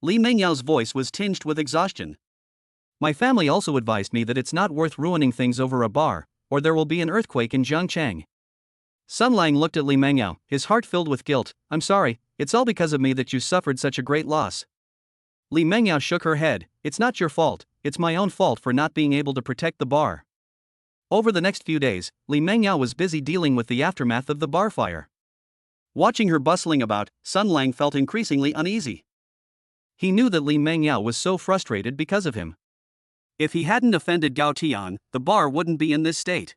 Li Mengyao's voice was tinged with exhaustion. "My family also advised me that it's not worth ruining things over a bar, or there will be an earthquake in Zhongcheng." Sun Lang looked at Li Mengyao, his heart filled with guilt. "I'm sorry, it's all because of me that you suffered such a great loss." Li Mengyao shook her head. "It's not your fault, it's my own fault for not being able to protect the bar." Over the next few days, Li Mengyao was busy dealing with the aftermath of the bar fire. Watching her bustling about, Sun Lang felt increasingly uneasy. He knew that Li Mengyao was so frustrated because of him. If he hadn't offended Gao Tian, the bar wouldn't be in this state.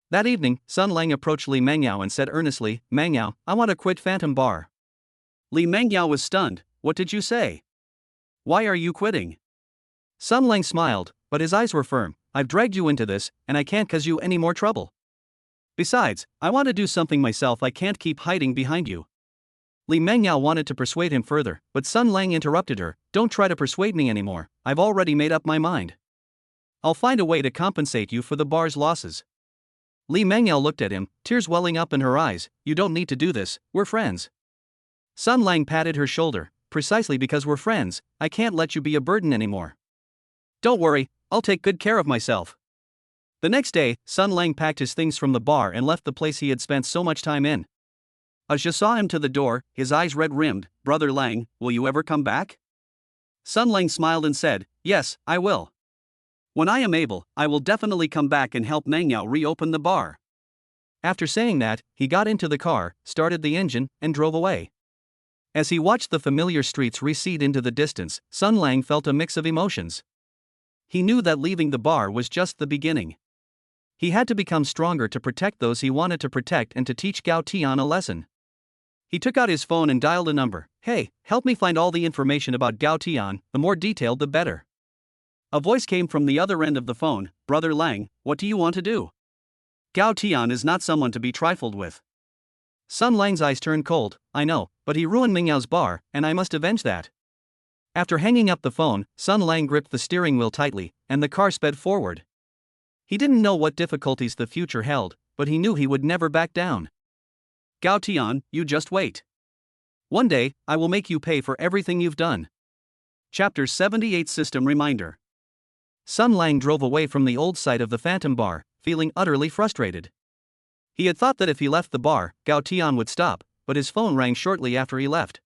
That evening, Sun Lang approached Li Mengyao and said earnestly, "Mengyao, I want to quit Phantom Bar." Li Mengyao was stunned. "What did you say? Why are you quitting?" Sun Lang smiled, but his eyes were firm. "I've dragged you into this, and I can't cause you any more trouble. Besides, I want to do something myself. I can't keep hiding behind you." Li Mengyao wanted to persuade him further, but Sun Lang interrupted her. "Don't try to persuade me anymore, I've already made up my mind. I'll find a way to compensate you for the bar's losses." Li Mengyao looked at him, tears welling up in her eyes. "You don't need to do this, we're friends." Sun Lang patted her shoulder. "Precisely because we're friends, I can't let you be a burden anymore. Don't worry, I'll take good care of myself." The next day, Sun Lang packed his things from the bar and left the place he had spent so much time in. Ajia saw him to the door, his eyes red-rimmed. "Brother Lang, will you ever come back?" Sun Lang smiled and said, "Yes, I will. When I am able, I will definitely come back and help Mengyao reopen the bar." After saying that, he got into the car, started the engine, and drove away. As he watched the familiar streets recede into the distance, Sun Lang felt a mix of emotions. He knew that leaving the bar was just the beginning. He had to become stronger to protect those he wanted to protect and to teach Gao Tian a lesson. He took out his phone and dialed a number. "Hey, help me find all the information about Gao Tian, the more detailed the better." A voice came from the other end of the phone. "Brother Lang, what do you want to do? Gao Tian is not someone to be trifled with." Sun Lang's eyes turned cold. "I know, but he ruined Mingyao's bar, and I must avenge that." After hanging up the phone, Sun Lang gripped the steering wheel tightly, and the car sped forward. He didn't know what difficulties the future held, but he knew he would never back down. "Gao Tian, you just wait. One day, I will make you pay for everything you've done." Chapter 78 System Reminder. Sun Lang drove away from the old site of the Phantom Bar, feeling utterly frustrated. He had thought that if he left the bar, Gao Tian would stop, but his phone rang shortly after he left.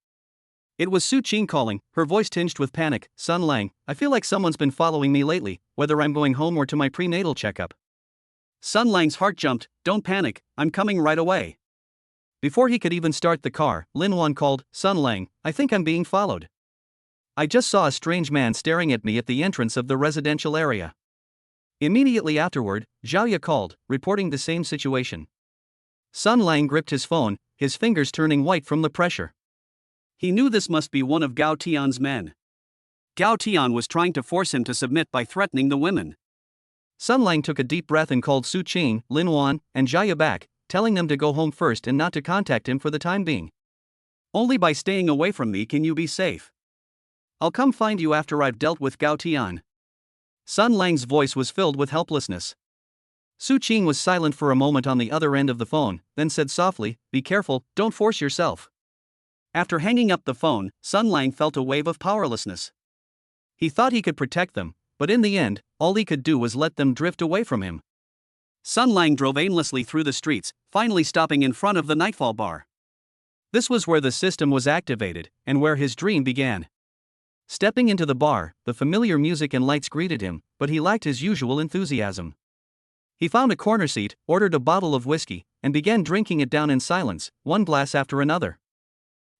It was Su Qing calling, her voice tinged with panic. "Sun Lang, I feel like someone's been following me lately, whether I'm going home or to my prenatal checkup." Sun Lang's heart jumped. "Don't panic, I'm coming right away." Before he could even start the car, Lin Wan called, "Sun Lang, I think I'm being followed. I just saw a strange man staring at me at the entrance of the residential area." Immediately afterward, Zhao Ye called, reporting the same situation. Sun Lang gripped his phone, his fingers turning white from the pressure. He knew this must be one of Gao Tian's men. Gao Tian was trying to force him to submit by threatening the women. Sun Lang took a deep breath and called Su Qing, Lin Wan, and Zhao Ye back, telling them to go home first and not to contact him for the time being. "Only by staying away from me can you be safe. I'll come find you after I've dealt with Gao Tian." Sun Lang's voice was filled with helplessness. Su Qing was silent for a moment on the other end of the phone, then said softly, "Be careful, don't force yourself." After hanging up the phone, Sun Lang felt a wave of powerlessness. He thought he could protect them, but in the end, all he could do was let them drift away from him. Sun Lang drove aimlessly through the streets, finally stopping in front of the Nightfall Bar. This was where the system was activated, and where his dream began. Stepping into the bar, the familiar music and lights greeted him, but he lacked his usual enthusiasm. He found a corner seat, ordered a bottle of whiskey, and began drinking it down in silence, one glass after another.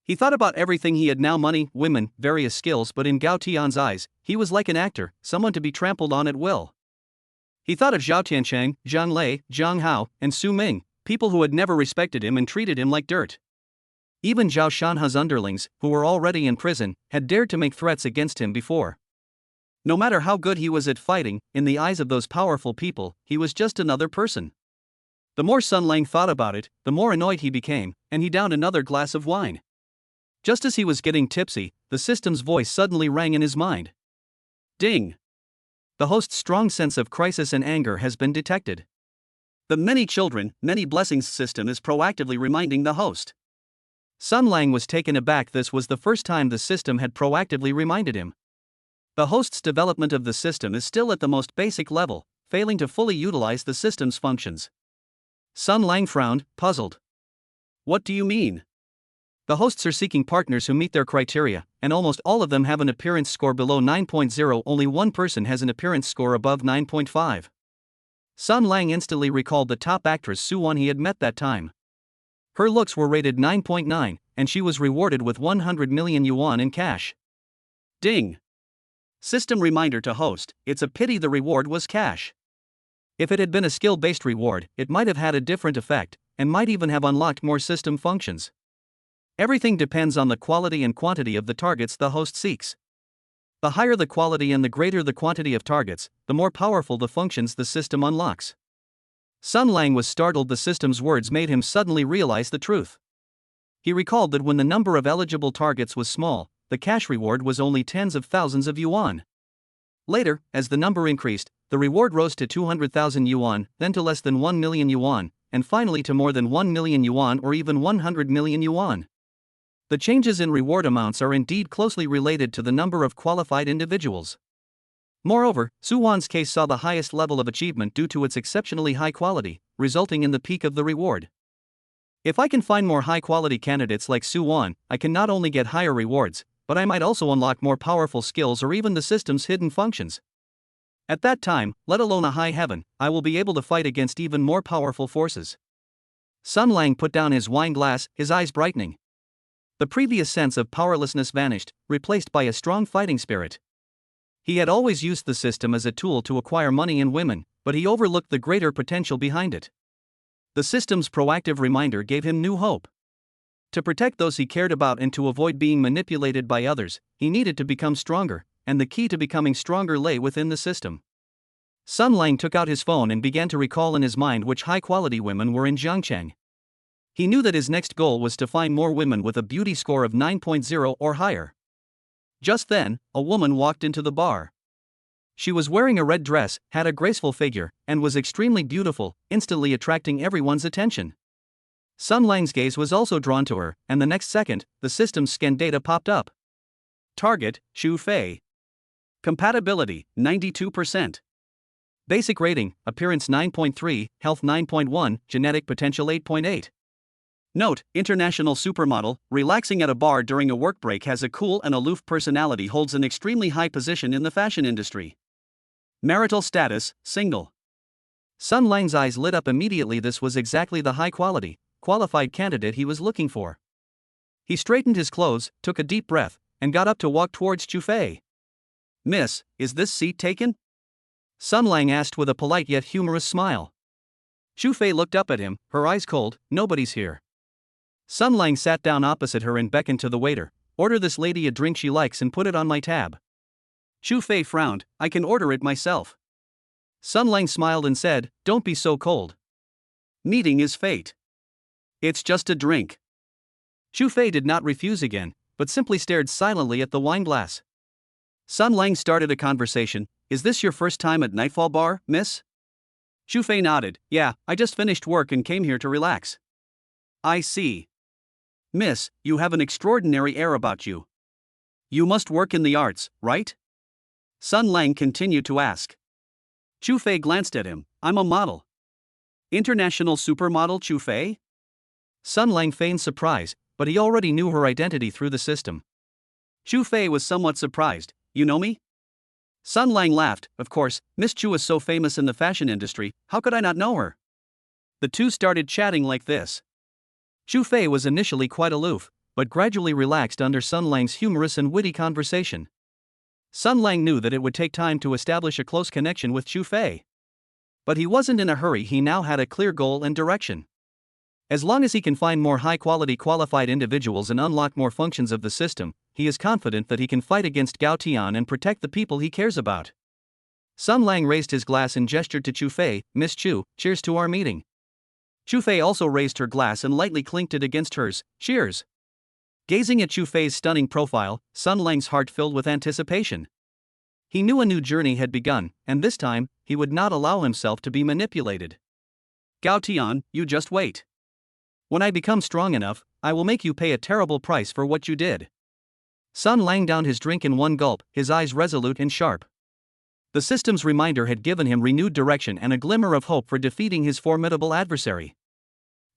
He thought about everything he had now: money, women, various skills, but in Gao Tian's eyes, he was like an actor, someone to be trampled on at will. He thought of Zhao Tiancheng, Zhang Lei, Zhang Hao, and Su Ming, people who had never respected him and treated him like dirt. Even Zhao Shanha's underlings, who were already in prison, had dared to make threats against him before. No matter how good he was at fighting, in the eyes of those powerful people, he was just another person. The more Sun Lang thought about it, the more annoyed he became, and he downed another glass of wine. Just as he was getting tipsy, the system's voice suddenly rang in his mind. Ding! The host's strong sense of crisis and anger has been detected. The many children, many blessings system is proactively reminding the host. Sun Lang was taken aback. This was the first time the system had proactively reminded him. The host's development of the system is still at the most basic level, failing to fully utilize the system's functions. Sun Lang frowned, puzzled. What do you mean? The hosts are seeking partners who meet their criteria, and almost all of them have an appearance score below 9.0. Only one person has an appearance score above 9.5. Sun Lang instantly recalled the top actress Su Wan he had met that time. Her looks were rated 9.9, and she was rewarded with 100 million yuan in cash. Ding. System reminder to host, it's a pity the reward was cash. If it had been a skill-based reward, it might have had a different effect, and might even have unlocked more system functions. Everything depends on the quality and quantity of the targets the host seeks. The higher the quality and the greater the quantity of targets, the more powerful the functions the system unlocks. Sun Lang was startled. The system's words made him suddenly realize the truth. He recalled that when the number of eligible targets was small, the cash reward was only tens of thousands of yuan. Later, as the number increased, the reward rose to 200,000 yuan, then to less than 1 million yuan, and finally to more than 1 million yuan or even 100 million yuan. The changes in reward amounts are indeed closely related to the number of qualified individuals. Moreover, Su Wan's case saw the highest level of achievement due to its exceptionally high quality, resulting in the peak of the reward. If I can find more high-quality candidates like Su Wan, I can not only get higher rewards, but I might also unlock more powerful skills or even the system's hidden functions. At that time, let alone a high heaven, I will be able to fight against even more powerful forces. Sun Lang put down his wine glass, his eyes brightening. The previous sense of powerlessness vanished, replaced by a strong fighting spirit. He had always used the system as a tool to acquire money and women, but he overlooked the greater potential behind it. The system's proactive reminder gave him new hope. To protect those he cared about and to avoid being manipulated by others, he needed to become stronger, and the key to becoming stronger lay within the system. Sun Lang took out his phone and began to recall in his mind which high-quality women were in Jiangcheng. He knew that his next goal was to find more women with a beauty score of 9.0 or higher. Just then, a woman walked into the bar. She was wearing a red dress, had a graceful figure, and was extremely beautiful, instantly attracting everyone's attention. Sun Lang's gaze was also drawn to her, and the next second, the system's scan data popped up. Target, Xu Fei. Compatibility, 92%. Basic rating, appearance 9.3, health 9.1, genetic potential 8.8. Note, international supermodel, relaxing at a bar during a work break, has a cool and aloof personality, holds an extremely high position in the fashion industry. Marital status, single. Sun Lang's eyes lit up immediately. This was exactly the high-quality, qualified candidate he was looking for. He straightened his clothes, took a deep breath, and got up to walk towards Xu Fei. Miss, is this seat taken? Sun Lang asked with a polite yet humorous smile. Xu Fei looked up at him, her eyes cold. Nobody's here. Sun Lang sat down opposite her and beckoned to the waiter. Order this lady a drink she likes and put it on my tab. Xu Fei frowned. I can order it myself. Sun Lang smiled and said, don't be so cold. Meeting is fate. It's just a drink. Xu Fei did not refuse again, but simply stared silently at the wine glass. Sun Lang started a conversation. Is this your first time at Nightfall Bar, miss? Xu Fei nodded. Yeah, I just finished work and came here to relax. I see. Miss, you have an extraordinary air about you. You must work in the arts, right? Sun Lang continued to ask. Xu Fei glanced at him. I'm a model. International supermodel Xu Fei? Sun Lang feigned surprise, but he already knew her identity through the system. Xu Fei was somewhat surprised. You know me? Sun Lang laughed. Of course, Miss Chu is so famous in the fashion industry, how could I not know her? The two started chatting like this. Xu Fei was initially quite aloof, but gradually relaxed under Sun Lang's humorous and witty conversation. Sun Lang knew that it would take time to establish a close connection with Xu Fei. But he wasn't in a hurry. He now had a clear goal and direction. As long as he can find more high-quality qualified individuals and unlock more functions of the system, he is confident that he can fight against Gao Tian and protect the people he cares about. Sun Lang raised his glass and gestured to Xu Fei. Miss Chu, cheers to our meeting. Xu Fei also raised her glass and lightly clinked it against hers. Cheers. Gazing at Xu Fei's stunning profile, Sun Lang's heart filled with anticipation. He knew a new journey had begun, and this time, he would not allow himself to be manipulated. Gao Tian, you just wait. When I become strong enough, I will make you pay a terrible price for what you did. Sun Lang downed his drink in one gulp, his eyes resolute and sharp. The system's reminder had given him renewed direction and a glimmer of hope for defeating his formidable adversary.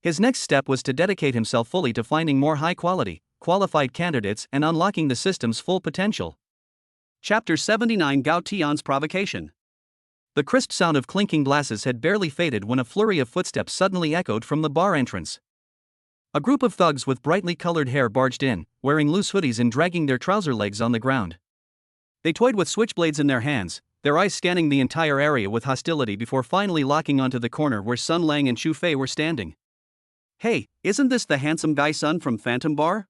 His next step was to dedicate himself fully to finding more high-quality, qualified candidates and unlocking the system's full potential. Chapter 79 Gao Tian's Provocation. The crisp sound of clinking glasses had barely faded when a flurry of footsteps suddenly echoed from the bar entrance. A group of thugs with brightly colored hair barged in, wearing loose hoodies and dragging their trouser legs on the ground. They toyed with switchblades in their hands, their eyes scanning the entire area with hostility before finally locking onto the corner where Sun Lang and Chu Fei were standing. Hey, isn't this the handsome guy Sun from Phantom Bar?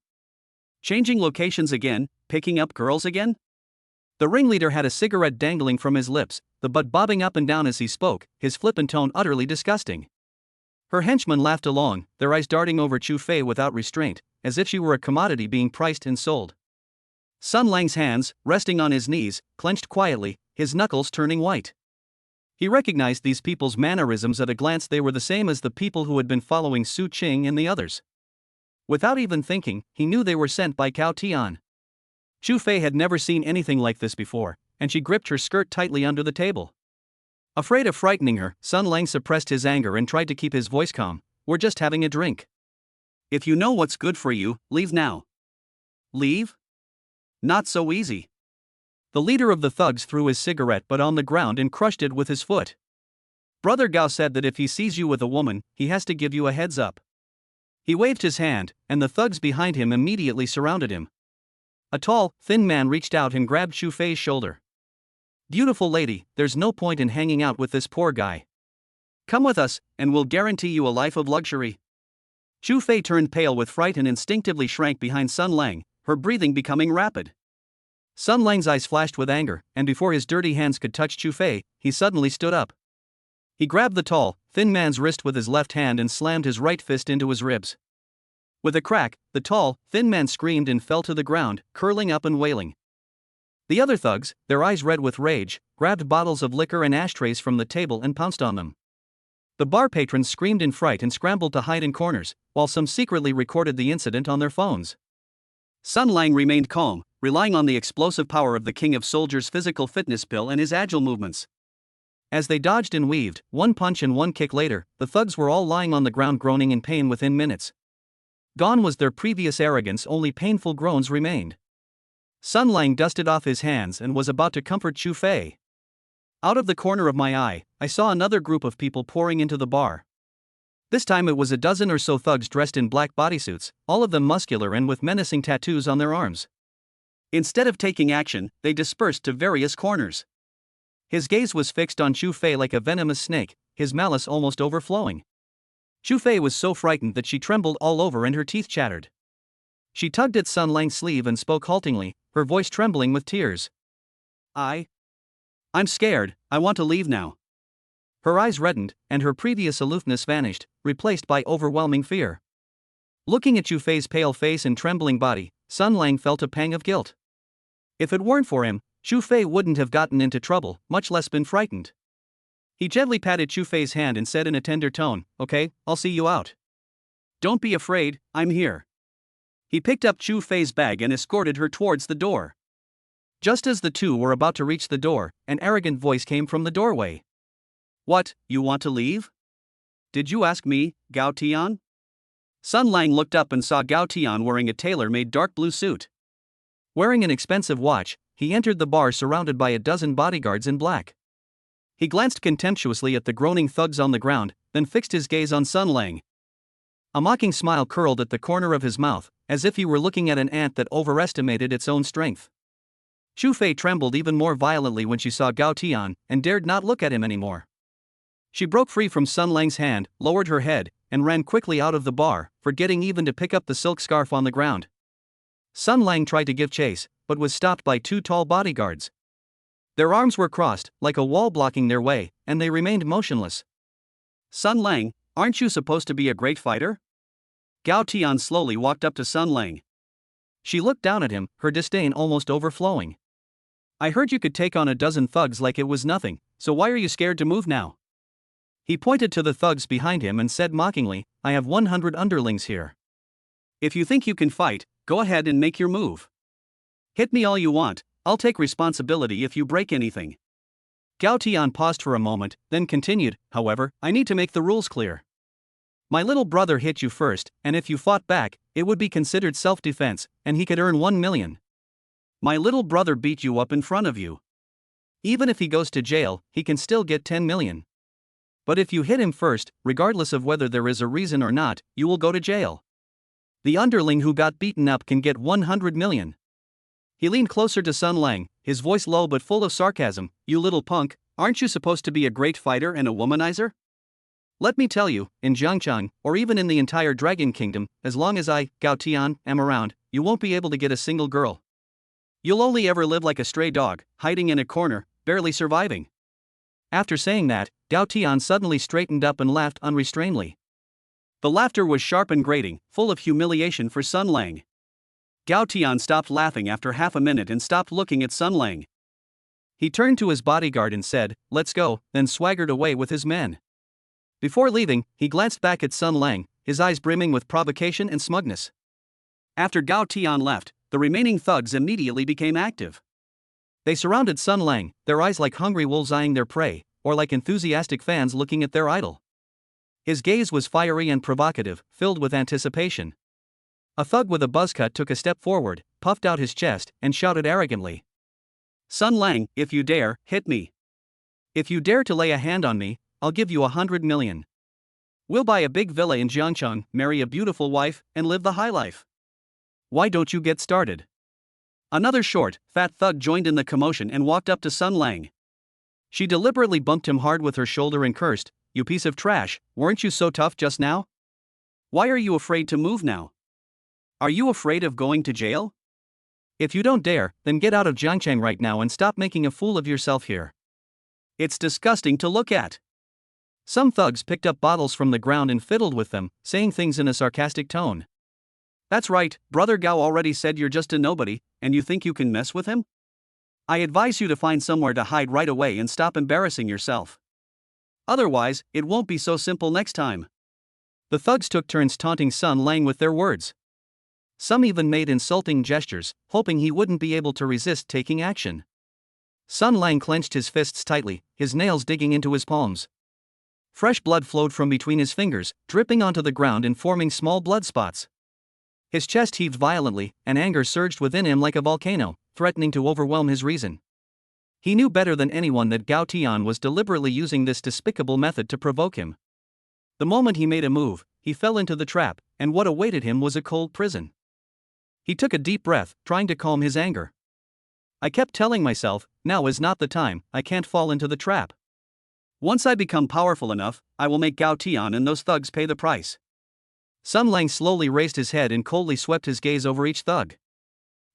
Changing locations again, picking up girls again? The ringleader had a cigarette dangling from his lips, the butt bobbing up and down as he spoke, his flippant tone utterly disgusting. Her henchmen laughed along, their eyes darting over Chu Fei without restraint, as if she were a commodity being priced and sold. Sun Lang's hands, resting on his knees, clenched quietly, his knuckles turning white. He recognized these people's mannerisms at a glance. They were the same as the people who had been following Su Qing and the others. Without even thinking, he knew they were sent by Cao Tian. Chu Fei had never seen anything like this before, and she gripped her skirt tightly under the table. Afraid of frightening her, Sun Lang suppressed his anger and tried to keep his voice calm. We're just having a drink. If you know what's good for you, leave now. Leave? Not so easy. The leader of the thugs threw his cigarette butt on the ground and crushed it with his foot. Brother Gao said that if he sees you with a woman, he has to give you a heads up. He waved his hand, and the thugs behind him immediately surrounded him. A tall, thin man reached out and grabbed Chu Fei's shoulder. Beautiful lady, there's no point in hanging out with this poor guy. Come with us, and we'll guarantee you a life of luxury. Chu Fei turned pale with fright and instinctively shrank behind Sun Lang, her breathing becoming rapid. Sun Lang's eyes flashed with anger, and before his dirty hands could touch Chu Fei, he suddenly stood up. He grabbed the tall, thin man's wrist with his left hand and slammed his right fist into his ribs. With a crack, the tall, thin man screamed and fell to the ground, curling up and wailing. The other thugs, their eyes red with rage, grabbed bottles of liquor and ashtrays from the table and pounced on them. The bar patrons screamed in fright and scrambled to hide in corners, while some secretly recorded the incident on their phones. Sun Lang remained calm, relying on the explosive power of the King of Soldiers' physical fitness pill and his agile movements. As they dodged and weaved, one punch and one kick later, the thugs were all lying on the ground groaning in pain within minutes. Gone was their previous arrogance, only painful groans remained. Sun Lang dusted off his hands and was about to comfort Chu Fei. Out of the corner of my eye, I saw another group of people pouring into the bar. This time it was a dozen or so thugs dressed in black bodysuits, all of them muscular and with menacing tattoos on their arms. Instead of taking action, they dispersed to various corners. His gaze was fixed on Chu Fei like a venomous snake, his malice almost overflowing. Chu Fei was so frightened that she trembled all over and her teeth chattered. She tugged at Sun Lang's sleeve and spoke haltingly, her voice trembling with tears. I'm scared, I want to leave now. Her eyes reddened, and her previous aloofness vanished, replaced by overwhelming fear. Looking at Chu Fei's pale face and trembling body, Sun Lang felt a pang of guilt. If it weren't for him, Chu Fei wouldn't have gotten into trouble, much less been frightened. He gently patted Chu Fei's hand and said in a tender tone, "Okay, I'll see you out. Don't be afraid, I'm here." He picked up Chu Fei's bag and escorted her towards the door. Just as the two were about to reach the door, an arrogant voice came from the doorway. "What, you want to leave? Did you ask me, Gao Tian?" Sun Lang looked up and saw Gao Tian wearing a tailor-made dark blue suit. Wearing an expensive watch, he entered the bar surrounded by a dozen bodyguards in black. He glanced contemptuously at the groaning thugs on the ground, then fixed his gaze on Sun Lang. A mocking smile curled at the corner of his mouth, as if he were looking at an ant that overestimated its own strength. Chu Fei trembled even more violently when she saw Gao Tian, and dared not look at him anymore. She broke free from Sun Lang's hand, lowered her head, and ran quickly out of the bar, forgetting even to pick up the silk scarf on the ground. Sun Lang tried to give chase, but was stopped by two tall bodyguards. Their arms were crossed, like a wall blocking their way, and they remained motionless. "Sun Lang, aren't you supposed to be a great fighter?" Gao Tian slowly walked up to Sun Lang. She looked down at him, her disdain almost overflowing. "I heard you could take on a dozen thugs like it was nothing, so why are you scared to move now?" He pointed to the thugs behind him and said mockingly, "I have 100 underlings here. If you think you can fight, go ahead and make your move. Hit me all you want, I'll take responsibility if you break anything." Gao Tian paused for a moment, then continued, "However, I need to make the rules clear. My little brother hit you first, and if you fought back, it would be considered self-defense, and he could earn 1 million. My little brother beat you up in front of you. Even if he goes to jail, he can still get 10 million. But if you hit him first, regardless of whether there is a reason or not, you will go to jail. The underling who got beaten up can get 100 million. He leaned closer to Sun Lang, his voice low but full of sarcasm. You little punk, aren't you supposed to be a great fighter and a womanizer? Let me tell you, in Jiangcheng, or even in the entire Dragon Kingdom, as long as I, Gao Tian, am around, you won't be able to get a single girl. You'll only ever live like a stray dog, hiding in a corner, barely surviving. After saying that, Gao Tian suddenly straightened up and laughed unrestrainedly. The laughter was sharp and grating, full of humiliation for Sun Lang. Gao Tian stopped laughing after half a minute and stopped looking at Sun Lang. He turned to his bodyguard and said, "Let's go," then swaggered away with his men. Before leaving, he glanced back at Sun Lang, his eyes brimming with provocation and smugness. After Gao Tian left, the remaining thugs immediately became active. They surrounded Sun Lang, their eyes like hungry wolves eyeing their prey, or like enthusiastic fans looking at their idol. His gaze was fiery and provocative, filled with anticipation. A thug with a buzz cut took a step forward, puffed out his chest, and shouted arrogantly, "Sun Lang, if you dare, hit me. If you dare to lay a hand on me, I'll give you 100 million. We'll buy a big villa in Jiangcheng, marry a beautiful wife, and live the high life. Why don't you get started?" Another short, fat thug joined in the commotion and walked up to Sun Lang. She deliberately bumped him hard with her shoulder and cursed, "You piece of trash, weren't you so tough just now? Why are you afraid to move now? Are you afraid of going to jail? If you don't dare, then get out of Jiangcheng right now and stop making a fool of yourself here. It's disgusting to look at." Some thugs picked up bottles from the ground and fiddled with them, saying things in a sarcastic tone. "That's right, Brother Gao already said you're just a nobody, and you think you can mess with him? I advise you to find somewhere to hide right away and stop embarrassing yourself. Otherwise, it won't be so simple next time." The thugs took turns taunting Sun Lang with their words. Some even made insulting gestures, hoping he wouldn't be able to resist taking action. Sun Lang clenched his fists tightly, his nails digging into his palms. Fresh blood flowed from between his fingers, dripping onto the ground and forming small blood spots. His chest heaved violently, and anger surged within him like a volcano, threatening to overwhelm his reason. He knew better than anyone that Gao Tian was deliberately using this despicable method to provoke him. The moment he made a move, he fell into the trap, and what awaited him was a cold prison. He took a deep breath, trying to calm his anger. I kept telling myself, now is not the time, I can't fall into the trap. Once I become powerful enough, I will make Gao Tian and those thugs pay the price. Sun Lang slowly raised his head and coldly swept his gaze over each thug.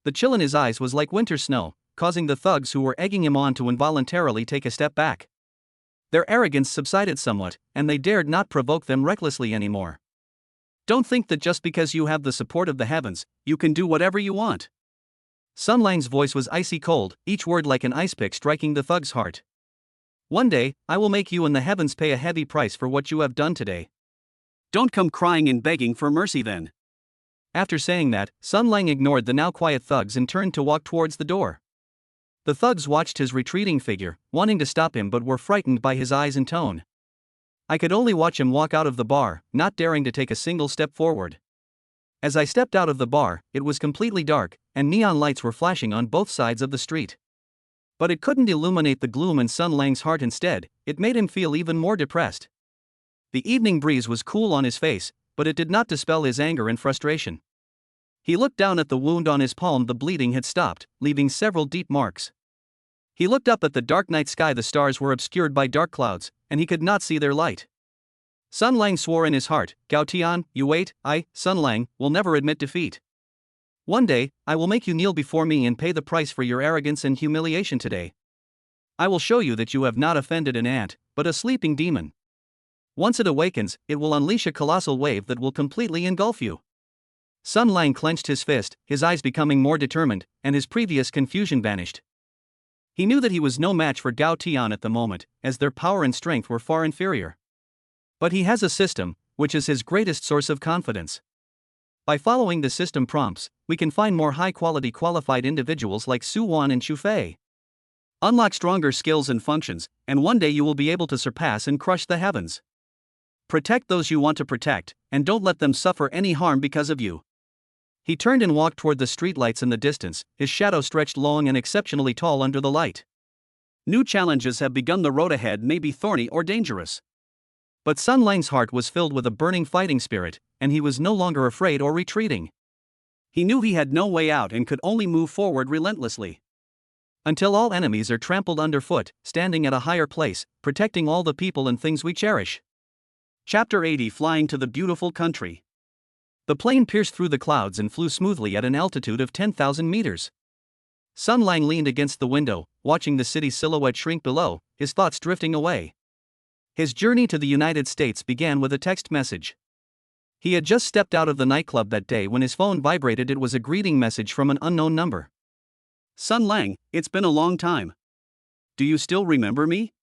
The chill in his eyes was like winter snow, causing the thugs who were egging him on to involuntarily take a step back. Their arrogance subsided somewhat, and they dared not provoke them recklessly anymore. Don't think that just because you have the support of the heavens, you can do whatever you want. Sun Lang's voice was icy cold, each word like an ice pick striking the thug's heart. One day, I will make you and the heavens pay a heavy price for what you have done today. Don't come crying and begging for mercy then. After saying that, Sun Lang ignored the now quiet thugs and turned to walk towards the door. The thugs watched his retreating figure, wanting to stop him but were frightened by his eyes and tone. I could only watch him walk out of the bar, not daring to take a single step forward. As I stepped out of the bar, it was completely dark, and neon lights were flashing on both sides of the street. But it couldn't illuminate the gloom in Sun Lang's heart. Instead, it made him feel even more depressed. The evening breeze was cool on his face, but it did not dispel his anger and frustration. He looked down at the wound on his palm. The bleeding had stopped, leaving several deep marks. He looked up at the dark night sky. The stars were obscured by dark clouds, and he could not see their light. Sun Lang swore in his heart, Gao Tian, you wait, I, Sun Lang, will never admit defeat. One day, I will make you kneel before me and pay the price for your arrogance and humiliation today. I will show you that you have not offended an ant, but a sleeping demon. Once it awakens, it will unleash a colossal wave that will completely engulf you. Sun Lang clenched his fist, his eyes becoming more determined, and his previous confusion vanished. He knew that he was no match for Gao Tian at the moment, as their power and strength were far inferior. But he has a system, which is his greatest source of confidence. By following the system prompts, we can find more high-quality qualified individuals like Su Wan and Chu Fei. Unlock stronger skills and functions, and one day you will be able to surpass and crush the heavens. Protect those you want to protect, and don't let them suffer any harm because of you. He turned and walked toward the streetlights in the distance, his shadow stretched long and exceptionally tall under the light. New challenges have begun. The road ahead may be thorny or dangerous. But Sun Lang's heart was filled with a burning fighting spirit, and he was no longer afraid or retreating. He knew he had no way out and could only move forward relentlessly. Until all enemies are trampled underfoot, standing at a higher place, protecting all the people and things we cherish. Chapter 80: Flying to the Beautiful Country. The plane pierced through the clouds and flew smoothly at an altitude of 10,000 meters. Sun Lang leaned against the window, watching the city's silhouette shrink below, his thoughts drifting away. His journey to the United States began with a text message. He had just stepped out of the nightclub that day when his phone vibrated. It was a greeting message from an unknown number. Sun Lang, it's been a long time. Do you still remember me?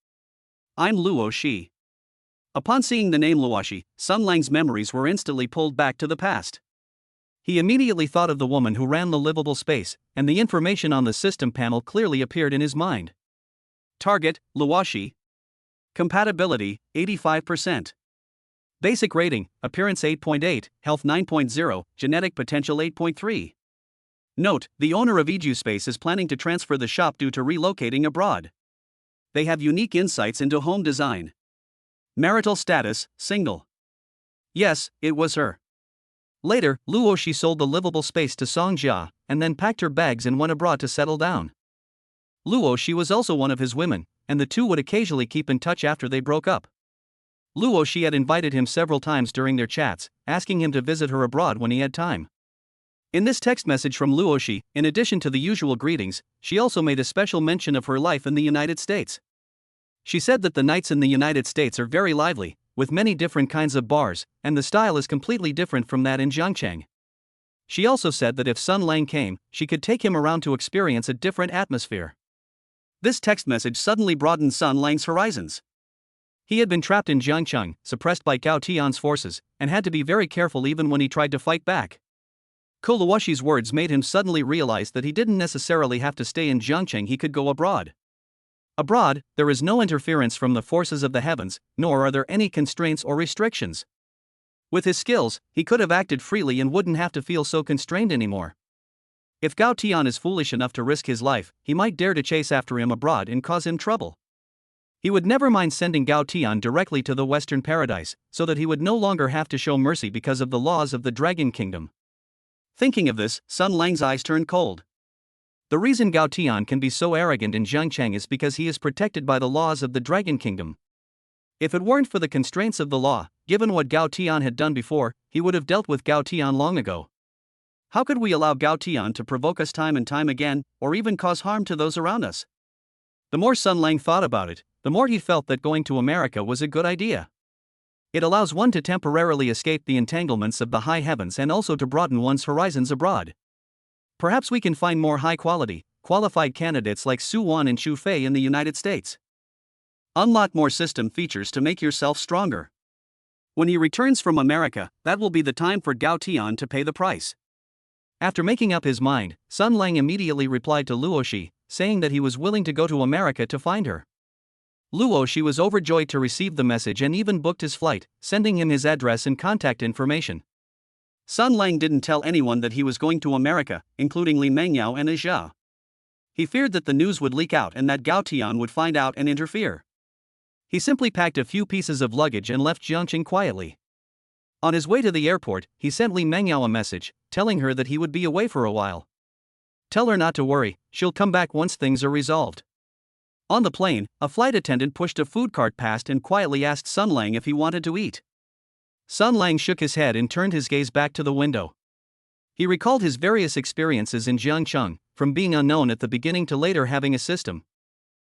I'm Luo Shi. Upon seeing the name Luoshi, Sun Lang's memories were instantly pulled back to the past. He immediately thought of the woman who ran the livable space, and the information on the system panel clearly appeared in his mind. Target: Luoshi. Compatibility: 85%. Basic rating: Appearance 8.8, Health 9.0, Genetic Potential 8.3. Note: the owner of Eju Space is planning to transfer the shop due to relocating abroad. They have unique insights into home design. Marital status: single. Yes, it was her. Later, Luo Shi sold the livable space to Song Jia, and then packed her bags and went abroad to settle down. Luo Shi was also one of his women, and the two would occasionally keep in touch after they broke up. Luo Shi had invited him several times during their chats, asking him to visit her abroad when he had time. In this text message from Luo Shi, in addition to the usual greetings, she also made a special mention of her life in the United States. She said that the nights in the United States are very lively, with many different kinds of bars, and the style is completely different from that in Zhangcheng. She also said that if Sun Lang came, she could take him around to experience a different atmosphere. This text message suddenly broadened Sun Lang's horizons. He had been trapped in Jiangcheng, suppressed by Gao Tian's forces, and had to be very careful even when he tried to fight back. Luoshi's words made him suddenly realize that he didn't necessarily have to stay in Jiangcheng, he could go abroad. Abroad, there is no interference from the forces of the heavens, nor are there any constraints or restrictions. With his skills, he could have acted freely and wouldn't have to feel so constrained anymore. If Gao Tian is foolish enough to risk his life, he might dare to chase after him abroad and cause him trouble. He would never mind sending Gao Tian directly to the Western Paradise, so that he would no longer have to show mercy because of the laws of the Dragon Kingdom. Thinking of this, Sun Lang's eyes turned cold. The reason Gao Tian can be so arrogant in Jiangcheng is because he is protected by the laws of the Dragon Kingdom. If it weren't for the constraints of the law, given what Gao Tian had done before, he would have dealt with Gao Tian long ago. How could we allow Gao Tian to provoke us time and time again, or even cause harm to those around us? The more Sun Lang thought about it, the more he felt that going to America was a good idea. It allows one to temporarily escape the entanglements of the high heavens and also to broaden one's horizons abroad. Perhaps we can find more high-quality, qualified candidates like Su Wan and Chu Fei in the United States. Unlock more system features to make yourself stronger. When he returns from America, that will be the time for Gao Tian to pay the price. After making up his mind, Sun Lang immediately replied to Luo Shi, saying that he was willing to go to America to find her. Luo Shi was overjoyed to receive the message and even booked his flight, sending him his address and contact information. Sun Lang didn't tell anyone that he was going to America, including Li Mengyao and Ajia. He feared that the news would leak out and that Gao Tian would find out and interfere. He simply packed a few pieces of luggage and left Jiangcheng quietly. On his way to the airport, he sent Li Mengyao a message, telling her that he would be away for a while. Tell her not to worry, she'll come back once things are resolved. On the plane, a flight attendant pushed a food cart past and quietly asked Sun Lang if he wanted to eat. Sun Lang shook his head and turned his gaze back to the window. He recalled his various experiences in Jiangcheng, from being unknown at the beginning to later having a system.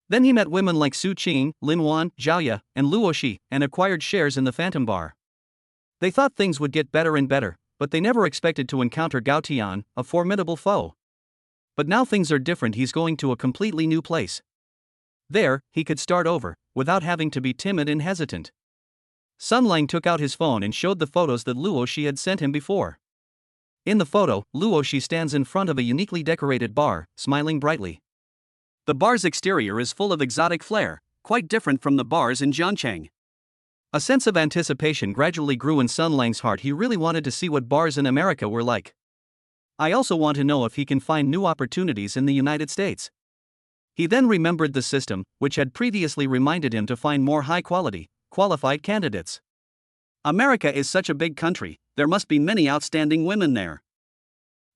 Then he met women like Su Qing, Lin Wan, Zhao Ye, and Luo Shi, and acquired shares in the Phantom Bar. They thought things would get better and better, but they never expected to encounter Gao Tian, a formidable foe. But now things are different, he's going to a completely new place. There, he could start over, without having to be timid and hesitant. Sun Lang took out his phone and showed the photos that Luo Shi had sent him before. In the photo, Luo Shi stands in front of a uniquely decorated bar, smiling brightly. The bar's exterior is full of exotic flair, quite different from the bars in Jiangcheng. A sense of anticipation gradually grew in Sun Lang's heart. He really wanted to see what bars in America were like. I also want to know if he can find new opportunities in the United States. He then remembered the system, which had previously reminded him to find more high-quality, qualified candidates. America is such a big country, there must be many outstanding women there.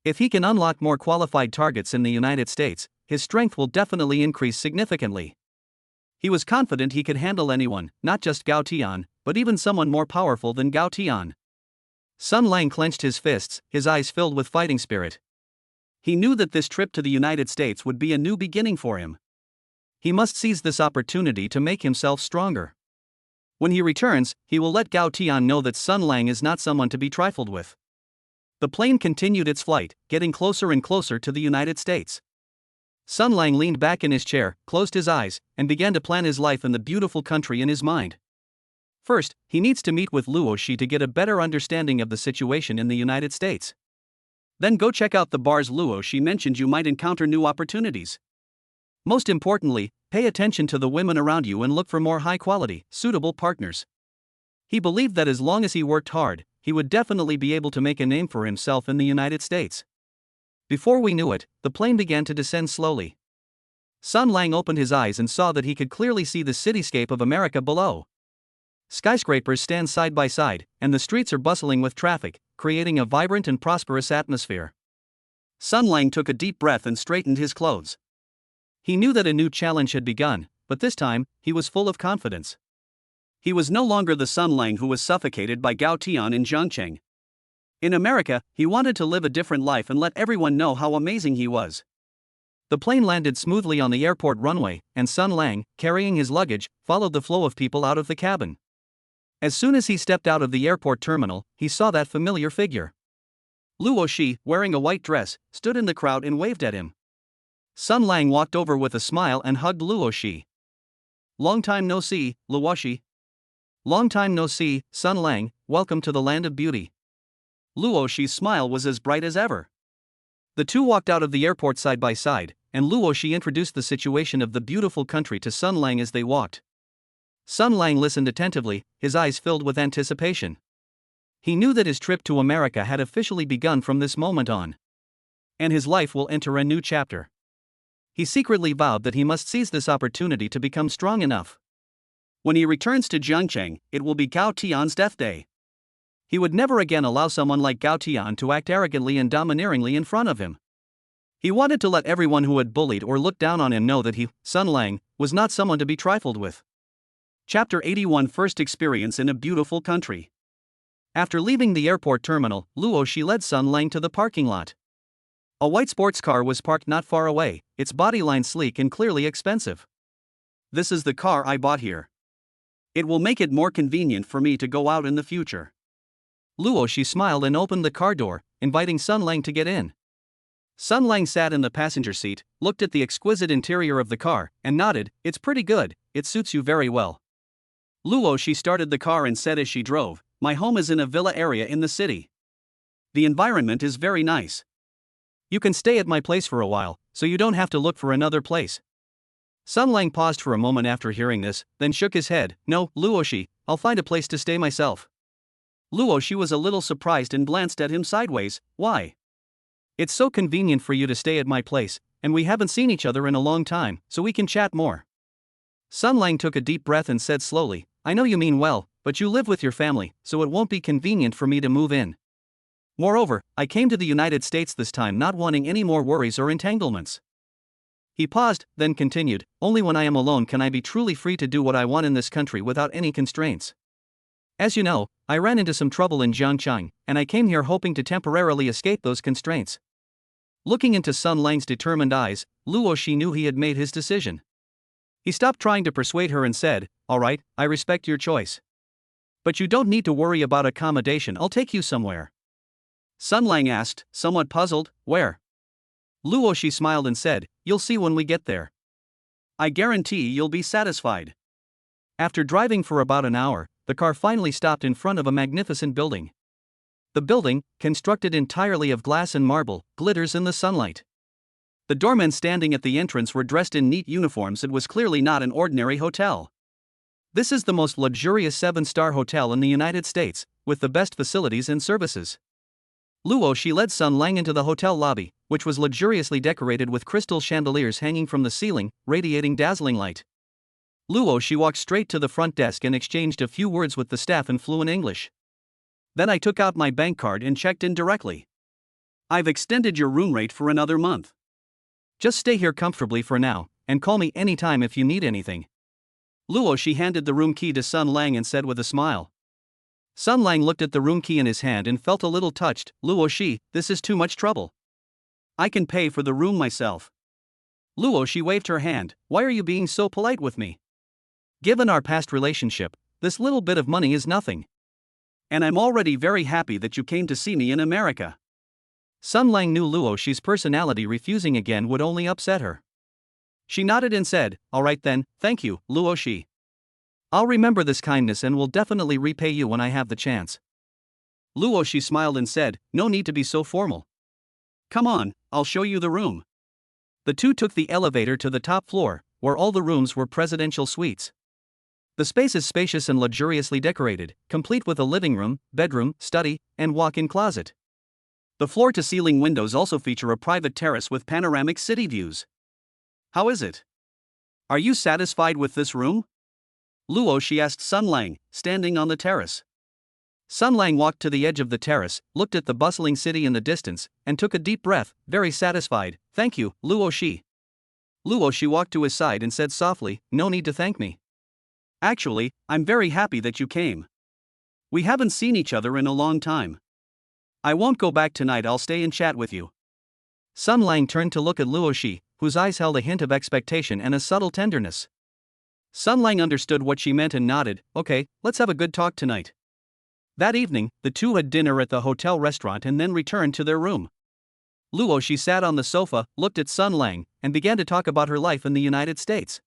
If he can unlock more qualified targets in the United States, his strength will definitely increase significantly. He was confident he could handle anyone, not just Gao Tian, but even someone more powerful than Gao Tian. Sun Lang clenched his fists, his eyes filled with fighting spirit. He knew that this trip to the United States would be a new beginning for him. He must seize this opportunity to make himself stronger. When he returns, he will let Gao Tian know that Sun Lang is not someone to be trifled with. The plane continued its flight, getting closer and closer to the United States. Sun Lang leaned back in his chair, closed his eyes, and began to plan his life in the beautiful country in his mind. First, he needs to meet with Luo Shi to get a better understanding of the situation in the United States. Then go check out the bars Luo Shi mentioned. You might encounter new opportunities. Most importantly, pay attention to the women around you and look for more high-quality, suitable partners. He believed that as long as he worked hard, he would definitely be able to make a name for himself in the United States. Before we knew it, the plane began to descend slowly. Sun Lang opened his eyes and saw that he could clearly see the cityscape of America below. Skyscrapers stand side by side, and the streets are bustling with traffic, creating a vibrant and prosperous atmosphere. Sun Lang took a deep breath and straightened his clothes. He knew that a new challenge had begun, but this time, he was full of confidence. He was no longer the Sun Lang who was suffocated by Gao Tian in Zhangcheng. In America, he wanted to live a different life and let everyone know how amazing he was. The plane landed smoothly on the airport runway, and Sun Lang, carrying his luggage, followed the flow of people out of the cabin. As soon as he stepped out of the airport terminal, he saw that familiar figure. Luo Shi, wearing a white dress, stood in the crowd and waved at him. Sun Lang walked over with a smile and hugged Luo Shi. "Long time no see, Luo Shi." "Long time no see, Sun Lang, welcome to the land of beauty." Luo Shi's smile was as bright as ever. The two walked out of the airport side by side, and Luo Shi introduced the situation of the beautiful country to Sun Lang as they walked. Sun Lang listened attentively, his eyes filled with anticipation. He knew that his trip to America had officially begun from this moment on. And his life will enter a new chapter. He secretly vowed that he must seize this opportunity to become strong enough. When he returns to Zhangcheng, it will be Gao Tian's death day. He would never again allow someone like Gao Tian to act arrogantly and domineeringly in front of him. He wanted to let everyone who had bullied or looked down on him know that he, Sun Lang, was not someone to be trifled with. Chapter 81 First Experience in a Beautiful Country. After leaving the airport terminal, Luo Shi led Sun Lang to the parking lot. A white sports car was parked not far away, its bodyline sleek and clearly expensive. "This is the car I bought here. It will make it more convenient for me to go out in the future." Luo Shi smiled and opened the car door, inviting Sun Lang to get in. Sun Lang sat in the passenger seat, looked at the exquisite interior of the car, and nodded. "It's pretty good, it suits you very well." Luo Shi started the car and said as she drove, "My home is in a villa area in the city. The environment is very nice. You can stay at my place for a while, so you don't have to look for another place." Sun Lang paused for a moment after hearing this, then shook his head. "No, Luo Shi, I'll find a place to stay myself." Luo Shi was a little surprised and glanced at him sideways. "Why?" "It's so convenient for you to stay at my place, and we haven't seen each other in a long time, so we can chat more." Sun Lang took a deep breath and said slowly, "I know you mean well, but you live with your family, so it won't be convenient for me to move in. Moreover, I came to the United States this time not wanting any more worries or entanglements." He paused, then continued, "Only when I am alone can I be truly free to do what I want in this country without any constraints. As you know, I ran into some trouble in Zhangcheng, and I came here hoping to temporarily escape those constraints." Looking into Sun Lang's determined eyes, Luo Shi knew he had made his decision. He stopped trying to persuade her and said, "All right, I respect your choice. But you don't need to worry about accommodation, I'll take you somewhere." Sun Lang asked, somewhat puzzled, "Where?" Luo Shi smiled and said, "You'll see when we get there. I guarantee you'll be satisfied." After driving for about an hour, the car finally stopped in front of a magnificent building. The building, constructed entirely of glass and marble, glitters in the sunlight. The doormen standing at the entrance were dressed in neat uniforms. It was clearly not an ordinary hotel. This is the most luxurious 7-star hotel in the United States, with the best facilities and services. Luo Shi led Sun Lang into the hotel lobby, which was luxuriously decorated with crystal chandeliers hanging from the ceiling, radiating dazzling light. Luo Shi walked straight to the front desk and exchanged a few words with the staff in fluent English. Then I took out my bank card and checked in directly. I've extended your room rate for another month. Just stay here comfortably for now, and call me anytime if you need anything. Luo Shi handed the room key to Sun Lang and said with a smile. Sun Lang looked at the room key in his hand and felt a little touched. Luo Shi, this is too much trouble. I can pay for the room myself. Luo Shi waved her hand. Why are you being so polite with me? Given our past relationship, this little bit of money is nothing. And I'm already very happy that you came to see me in America. Sun Lang knew Luo Shi's personality. Refusing again would only upset her. She nodded and said, all right then, thank you, Luo Shi. I'll remember this kindness and will definitely repay you when I have the chance. Luo Shi smiled and said, no need to be so formal. Come on, I'll show you the room. The two took the elevator to the top floor, where all the rooms were presidential suites. The space is spacious and luxuriously decorated, complete with a living room, bedroom, study, and walk-in closet. The floor-to-ceiling windows also feature a private terrace with panoramic city views. How is it? Are you satisfied with this room? Luo Shi asked Sun Lang, standing on the terrace. Sun Lang walked to the edge of the terrace, looked at the bustling city in the distance, and took a deep breath, very satisfied. Thank you, Luo Shi. Luo Shi walked to his side and said softly, no need to thank me. Actually, I'm very happy that you came. We haven't seen each other in a long time. I won't go back tonight, I'll stay and chat with you. Sun Lang turned to look at Luo Shi, whose eyes held a hint of expectation and a subtle tenderness. Sun Lang understood what she meant and nodded. Okay, let's have a good talk tonight. That evening, the two had dinner at the hotel restaurant and then returned to their room. Luo Shi sat on the sofa, looked at Sun Lang, and began to talk about her life in the United States.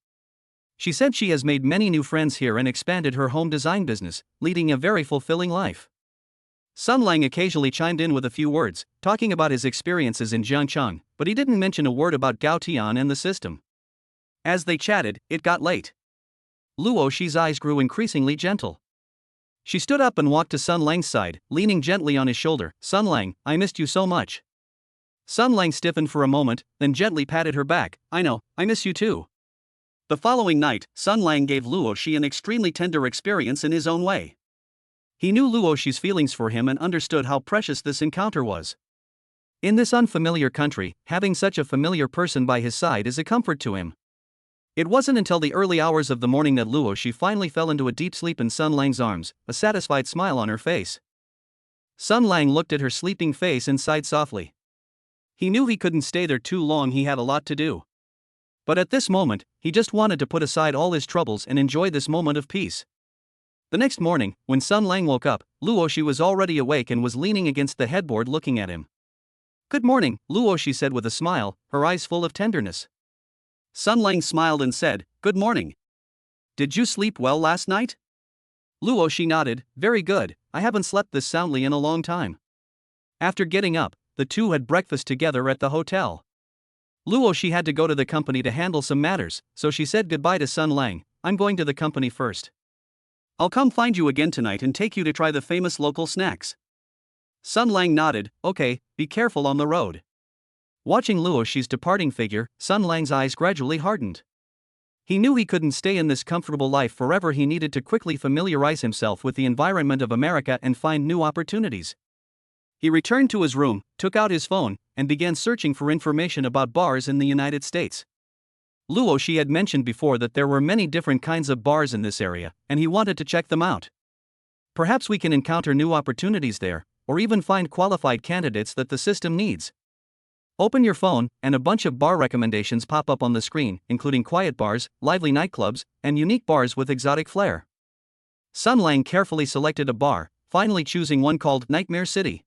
She said she has made many new friends here and expanded her home design business, leading a very fulfilling life. Sun Lang occasionally chimed in with a few words, talking about his experiences in Jiangcheng, but he didn't mention a word about Gao Tian and the system. As they chatted, it got late. Luo Shi's eyes grew increasingly gentle. She stood up and walked to Sun Lang's side, leaning gently on his shoulder. Sun Lang, I missed you so much. Sun Lang stiffened for a moment, then gently patted her back. I know, I miss you too. The following night, Sun Lang gave Luo Shi an extremely tender experience in his own way. He knew Luo Shi's feelings for him and understood how precious this encounter was. In this unfamiliar country, having such a familiar person by his side is a comfort to him. It wasn't until the early hours of the morning that Luo Shi finally fell into a deep sleep in Sun Lang's arms, a satisfied smile on her face. Sun Lang looked at her sleeping face and sighed softly. He knew he couldn't stay there too long, he had a lot to do. But at this moment, he just wanted to put aside all his troubles and enjoy this moment of peace. The next morning, when Sun Lang woke up, Luo Shi was already awake and was leaning against the headboard looking at him. Good morning, Luo Shi said with a smile, her eyes full of tenderness. Sun Lang smiled and said, good morning. Did you sleep well last night? Luo Shi nodded, very good, I haven't slept this soundly in a long time. After getting up, the two had breakfast together at the hotel. Luo Shi had to go to the company to handle some matters, so she said goodbye to Sun Lang. I'm going to the company first. I'll come find you again tonight and take you to try the famous local snacks. Sun Lang nodded, okay, be careful on the road. Watching Luo Shi's departing figure, Sun Lang's eyes gradually hardened. He knew he couldn't stay in this comfortable life forever. He needed to quickly familiarize himself with the environment of America and find new opportunities. He returned to his room, took out his phone, and began searching for information about bars in the United States. Luo Shi had mentioned before that there were many different kinds of bars in this area, and he wanted to check them out. Perhaps we can encounter new opportunities there, or even find qualified candidates that the system needs. Open your phone, and a bunch of bar recommendations pop up on the screen, including quiet bars, lively nightclubs, and unique bars with exotic flair. Sun Lang carefully selected a bar, finally choosing one called Nightmare City.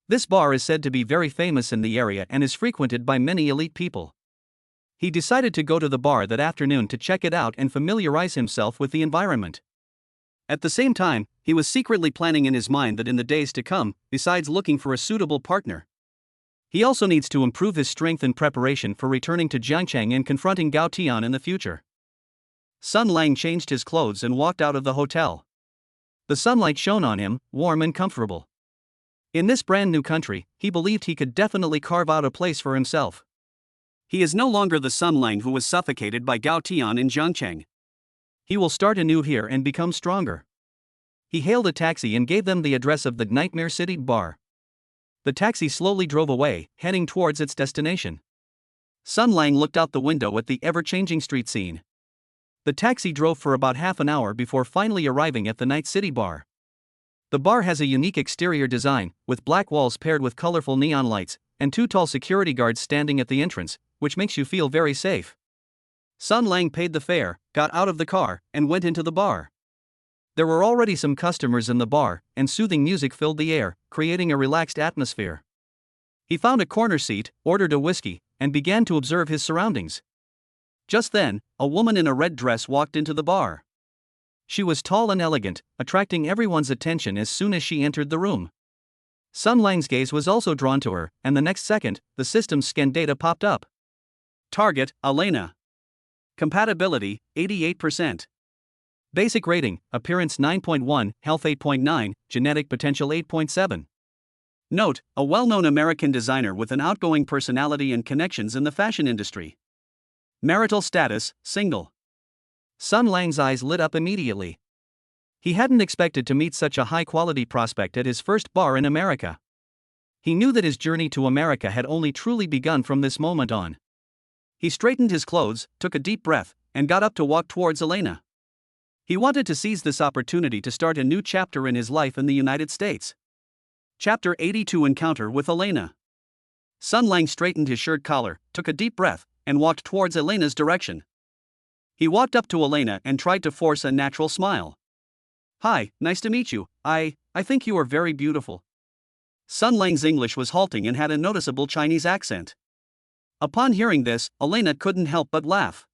This bar is said to be very famous in the area and is frequented by many elite people. He decided to go to the bar that afternoon to check it out and familiarize himself with the environment. At the same time, he was secretly planning in his mind that in the days to come, besides looking for a suitable partner, he also needs to improve his strength and preparation for returning to Jiangcheng and confronting Gao Tian in the future. Sun Lang changed his clothes and walked out of the hotel. The sunlight shone on him, warm and comfortable. In this brand new country, he believed he could definitely carve out a place for himself. He is no longer the Sun Lang who was suffocated by Gao Tian in Jiangcheng. He will start anew here and become stronger. He hailed a taxi and gave them the address of the Nightmare City bar. The taxi slowly drove away, heading towards its destination. Sun Lang looked out the window at the ever-changing street scene. The taxi drove for about half an hour before finally arriving at the Night City bar. The bar has a unique exterior design, with black walls paired with colorful neon lights, and 2 tall security guards standing at the entrance, which makes you feel very safe. Sun Lang paid the fare, got out of the car, and went into the bar. There were already some customers in the bar, and soothing music filled the air, creating a relaxed atmosphere. He found a corner seat, ordered a whiskey, and began to observe his surroundings. Just then, a woman in a red dress walked into the bar. She was tall and elegant, attracting everyone's attention as soon as she entered the room. Sun Lang's gaze was also drawn to her, and the next second, the system's scan data popped up. Target, Elena. Compatibility, 88%. Basic rating, appearance 9.1, health 8.9, genetic potential 8.7. Note, a well-known American designer with an outgoing personality and connections in the fashion industry. Marital status, single. Sun Lang's eyes lit up immediately. He hadn't expected to meet such a high-quality prospect at his first bar in America. He knew that his journey to America had only truly begun from this moment on. He straightened his clothes, took a deep breath, and got up to walk towards Elena. He wanted to seize this opportunity to start a new chapter in his life in the United States. Chapter 82: Encounter with Elena. Sun Lang straightened his shirt collar, took a deep breath, and walked towards Elena's direction. He walked up to Elena and tried to force a natural smile. "Hi, nice to meet you. I think you are very beautiful." Sun Lang's English was halting and had a noticeable Chinese accent. Upon hearing this, Elena couldn't help but laugh.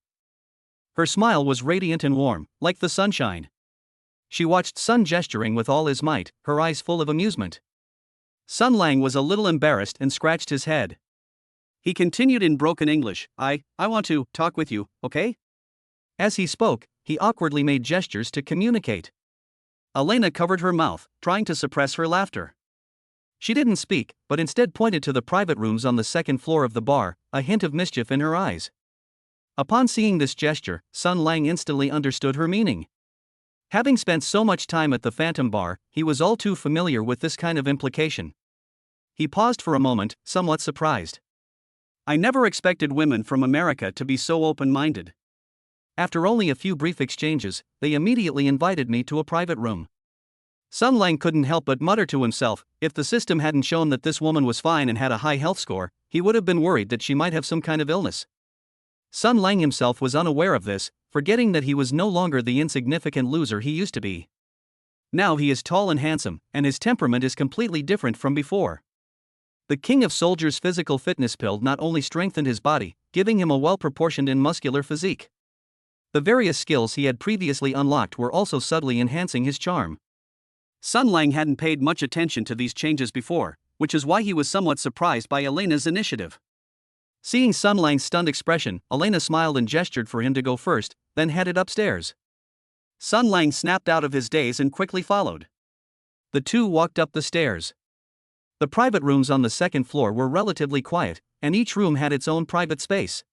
Her smile was radiant and warm, like the sunshine. She watched Sun gesturing with all his might, her eyes full of amusement. Sun Lang was a little embarrassed and scratched his head. He continued in broken English, I want to talk with you, okay?" As he spoke, he awkwardly made gestures to communicate. Elena covered her mouth, trying to suppress her laughter. She didn't speak, but instead pointed to the private rooms on the second floor of the bar, a hint of mischief in her eyes. Upon seeing this gesture, Sun Lang instantly understood her meaning. Having spent so much time at the Phantom Bar, he was all too familiar with this kind of implication. He paused for a moment, somewhat surprised. "I never expected women from America to be so open-minded." After only a few brief exchanges, they immediately invited me to a private room. Sun Lang couldn't help but mutter to himself, if the system hadn't shown that this woman was fine and had a high health score, he would have been worried that she might have some kind of illness. Sun Lang himself was unaware of this, forgetting that he was no longer the insignificant loser he used to be. Now he is tall and handsome, and his temperament is completely different from before. The King of Soldiers' physical fitness pill not only strengthened his body, giving him a well-proportioned and muscular physique. The various skills he had previously unlocked were also subtly enhancing his charm. Sun Lang hadn't paid much attention to these changes before, which is why he was somewhat surprised by Elena's initiative. Seeing Sun Lang's stunned expression, Elena smiled and gestured for him to go first, then headed upstairs. Sun Lang snapped out of his daze and quickly followed. The two walked up the stairs. The private rooms on the second floor were relatively quiet, and each room had its own private space.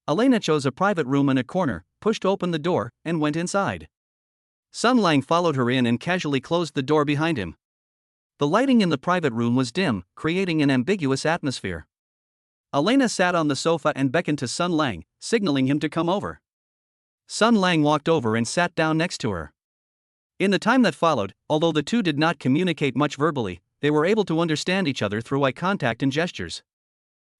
Elena chose a private room in a corner, pushed open the door, and went inside. Sun Lang followed her in and casually closed the door behind him. The lighting in the private room was dim, creating an ambiguous atmosphere. Elena sat on the sofa and beckoned to Sun Lang, signaling him to come over. Sun Lang walked over and sat down next to her. In the time that followed, although the two did not communicate much verbally, they were able to understand each other through eye contact and gestures.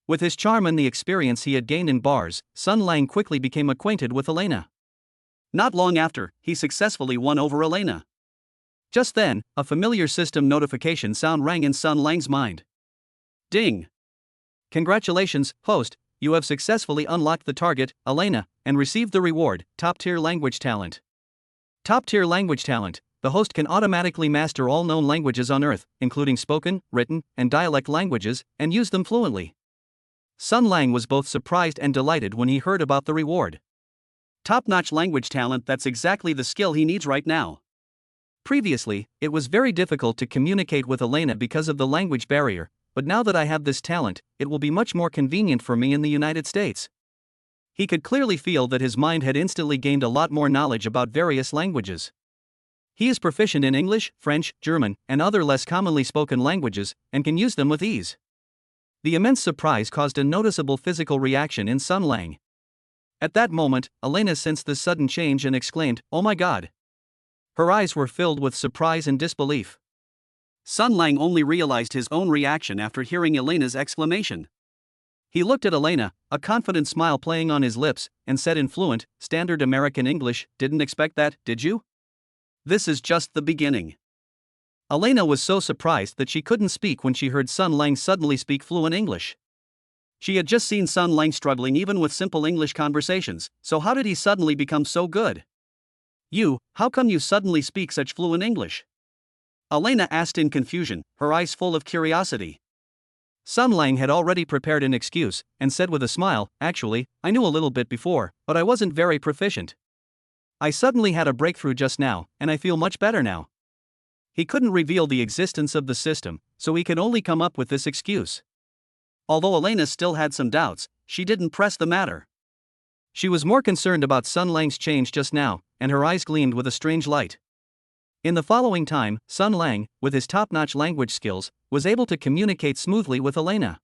With his charm and the experience he had gained in bars, Sun Lang quickly became acquainted with Elena. Not long after, he successfully won over Elena. Just then, a familiar system notification sound rang in Sun Lang's mind. Ding! Congratulations, host, you have successfully unlocked the target, Elena, and received the reward, Top-Tier Language Talent. Top-Tier Language Talent. The host can automatically master all known languages on Earth, including spoken, written, and dialect languages, and use them fluently. Sun Lang was both surprised and delighted when he heard about the reward. Top-notch language talent, that's exactly the skill he needs right now. Previously, it was very difficult to communicate with Elena because of the language barrier, but now that I have this talent, it will be much more convenient for me in the United States. He could clearly feel that his mind had instantly gained a lot more knowledge about various languages. He is proficient in English, French, German, and other less commonly spoken languages, and can use them with ease. The immense surprise caused a noticeable physical reaction in Sun Lang. At that moment, Elena sensed this sudden change and exclaimed, "Oh my God!" Her eyes were filled with surprise and disbelief. Sun Lang only realized his own reaction after hearing Elena's exclamation. He looked at Elena, a confident smile playing on his lips, and said in fluent, standard American English, "Didn't expect that, did you?" This is just the beginning. Elena was so surprised that she couldn't speak when she heard Sun Lang suddenly speak fluent English. She had just seen Sun Lang struggling even with simple English conversations, so how did he suddenly become so good? How come you suddenly speak such fluent English?" Elena asked in confusion, her eyes full of curiosity. Sun Lang had already prepared an excuse, and said with a smile, "Actually, I knew a little bit before, but I wasn't very proficient. I suddenly had a breakthrough just now, and I feel much better now." He couldn't reveal the existence of the system, so he could only come up with this excuse. Although Elena still had some doubts, she didn't press the matter. She was more concerned about Sun Lang's change just now, and her eyes gleamed with a strange light. In the following time, Sun Lang, with his top-notch language skills, was able to communicate smoothly with Elena.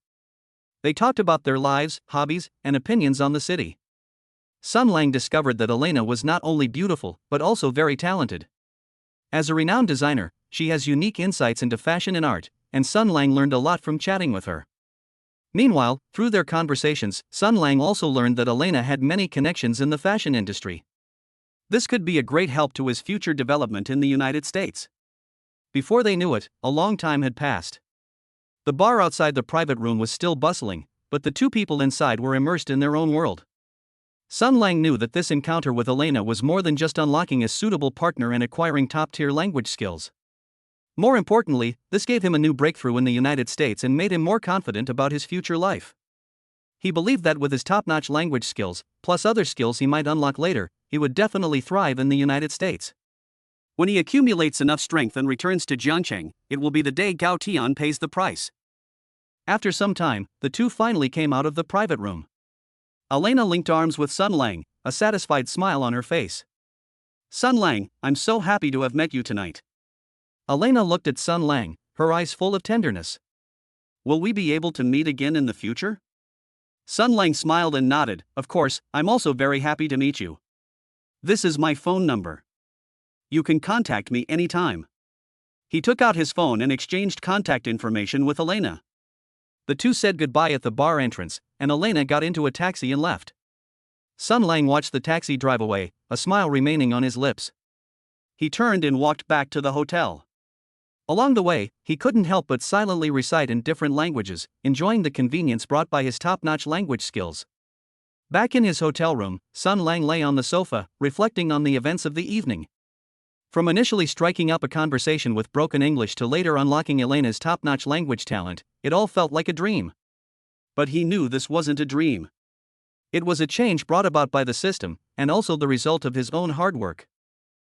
They talked about their lives, hobbies, and opinions on the city. Sun Lang discovered that Elena was not only beautiful, but also very talented. As a renowned designer, she has unique insights into fashion and art, and Sun Lang learned a lot from chatting with her. Meanwhile, through their conversations, Sun Lang also learned that Elena had many connections in the fashion industry. This could be a great help to his future development in the United States. Before they knew it, a long time had passed. The bar outside the private room was still bustling, but the two people inside were immersed in their own world. Sun Lang knew that this encounter with Elena was more than just unlocking a suitable partner and acquiring top-tier language skills. More importantly, this gave him a new breakthrough in the United States and made him more confident about his future life. He believed that with his top-notch language skills, plus other skills he might unlock later, he would definitely thrive in the United States. When he accumulates enough strength and returns to Jiangcheng, it will be the day Gao Tian pays the price. After some time, the two finally came out of the private room. Elena linked arms with Sun Lang, a satisfied smile on her face. "Sun Lang, I'm so happy to have met you tonight." Elena looked at Sun Lang, her eyes full of tenderness. "Will we be able to meet again in the future?" Sun Lang smiled and nodded, "Of course, I'm also very happy to meet you. This is my phone number. You can contact me anytime." He took out his phone and exchanged contact information with Elena. The two said goodbye at the bar entrance, and Elena got into a taxi and left. Sun Lang watched the taxi drive away, a smile remaining on his lips. He turned and walked back to the hotel. Along the way, he couldn't help but silently recite in different languages, enjoying the convenience brought by his top-notch language skills. Back in his hotel room, Sun Lang lay on the sofa, reflecting on the events of the evening. From initially striking up a conversation with broken English to later unlocking Elena's top-notch language talent, it all felt like a dream. But he knew this wasn't a dream. It was a change brought about by the system, and also the result of his own hard work.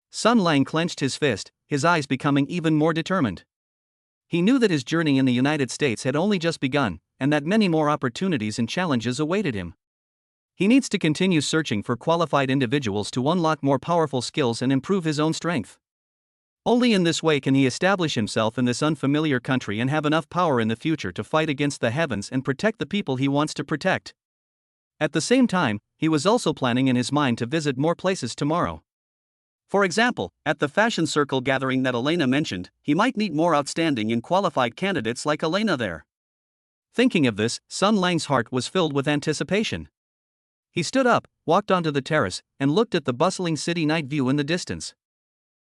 Sun Lang clenched his fist, his eyes becoming even more determined. He knew that his journey in the United States had only just begun, and that many more opportunities and challenges awaited him. He needs to continue searching for qualified individuals to unlock more powerful skills and improve his own strength. Only in this way can he establish himself in this unfamiliar country and have enough power in the future to fight against the heavens and protect the people he wants to protect. At the same time, he was also planning in his mind to visit more places tomorrow. For example, at the fashion circle gathering that Elena mentioned, he might meet more outstanding and qualified candidates like Elena there. Thinking of this, Sun Lang's heart was filled with anticipation. He stood up, walked onto the terrace, and looked at the bustling city night view in the distance.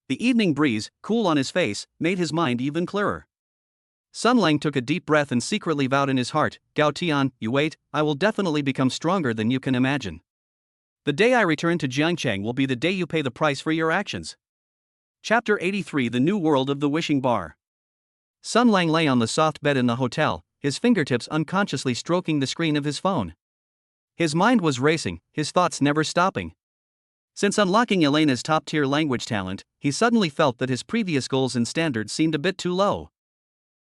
The evening breeze, cool on his face, made his mind even clearer. Sun Lang took a deep breath and secretly vowed in his heart, "Gao Tian, you wait, I will definitely become stronger than you can imagine. The day I return to Jiangcheng will be the day you pay the price for your actions." Chapter 83: The New World of the Wishing Bar. Sun Lang lay on the soft bed in the hotel, his fingertips unconsciously stroking the screen of his phone. His mind was racing, his thoughts never stopping. Since unlocking Elena's top-tier language talent, he suddenly felt that his previous goals and standards seemed a bit too low.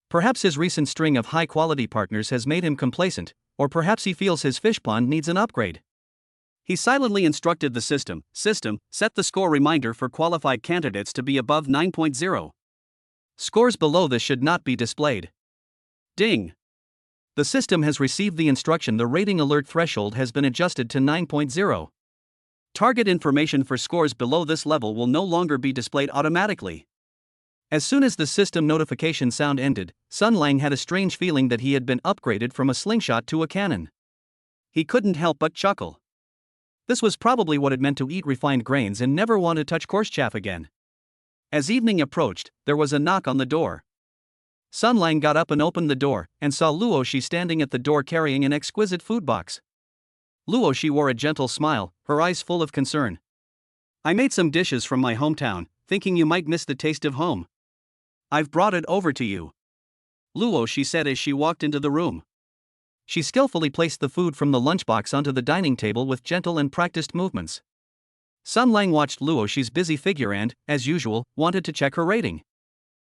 Perhaps his recent string of high-quality partners has made him complacent, or perhaps he feels his fish pond needs an upgrade. He silently instructed the system, set the score reminder for qualified candidates to be above 9.0. Scores below this should not be displayed. Ding! The system has received the instruction the rating alert threshold has been adjusted to 9.0. Target information for scores below this level will no longer be displayed automatically. As soon as the system notification sound ended, Sun Lang had a strange feeling that he had been upgraded from a slingshot to a cannon. He couldn't help but chuckle. This was probably what it meant to eat refined grains and never want to touch coarse chaff again. As evening approached, there was a knock on the door. Sun Lang got up and opened the door, and saw Luo Shi standing at the door carrying an exquisite food box. Luo Shi wore a gentle smile, her eyes full of concern. I made some dishes from my hometown, thinking you might miss the taste of home. I've brought it over to you, Luo Shi said as she walked into the room. She skillfully placed the food from the lunchbox onto the dining table with gentle and practiced movements. Sun Lang watched Luo Shi's busy figure and, as usual, wanted to check her rating.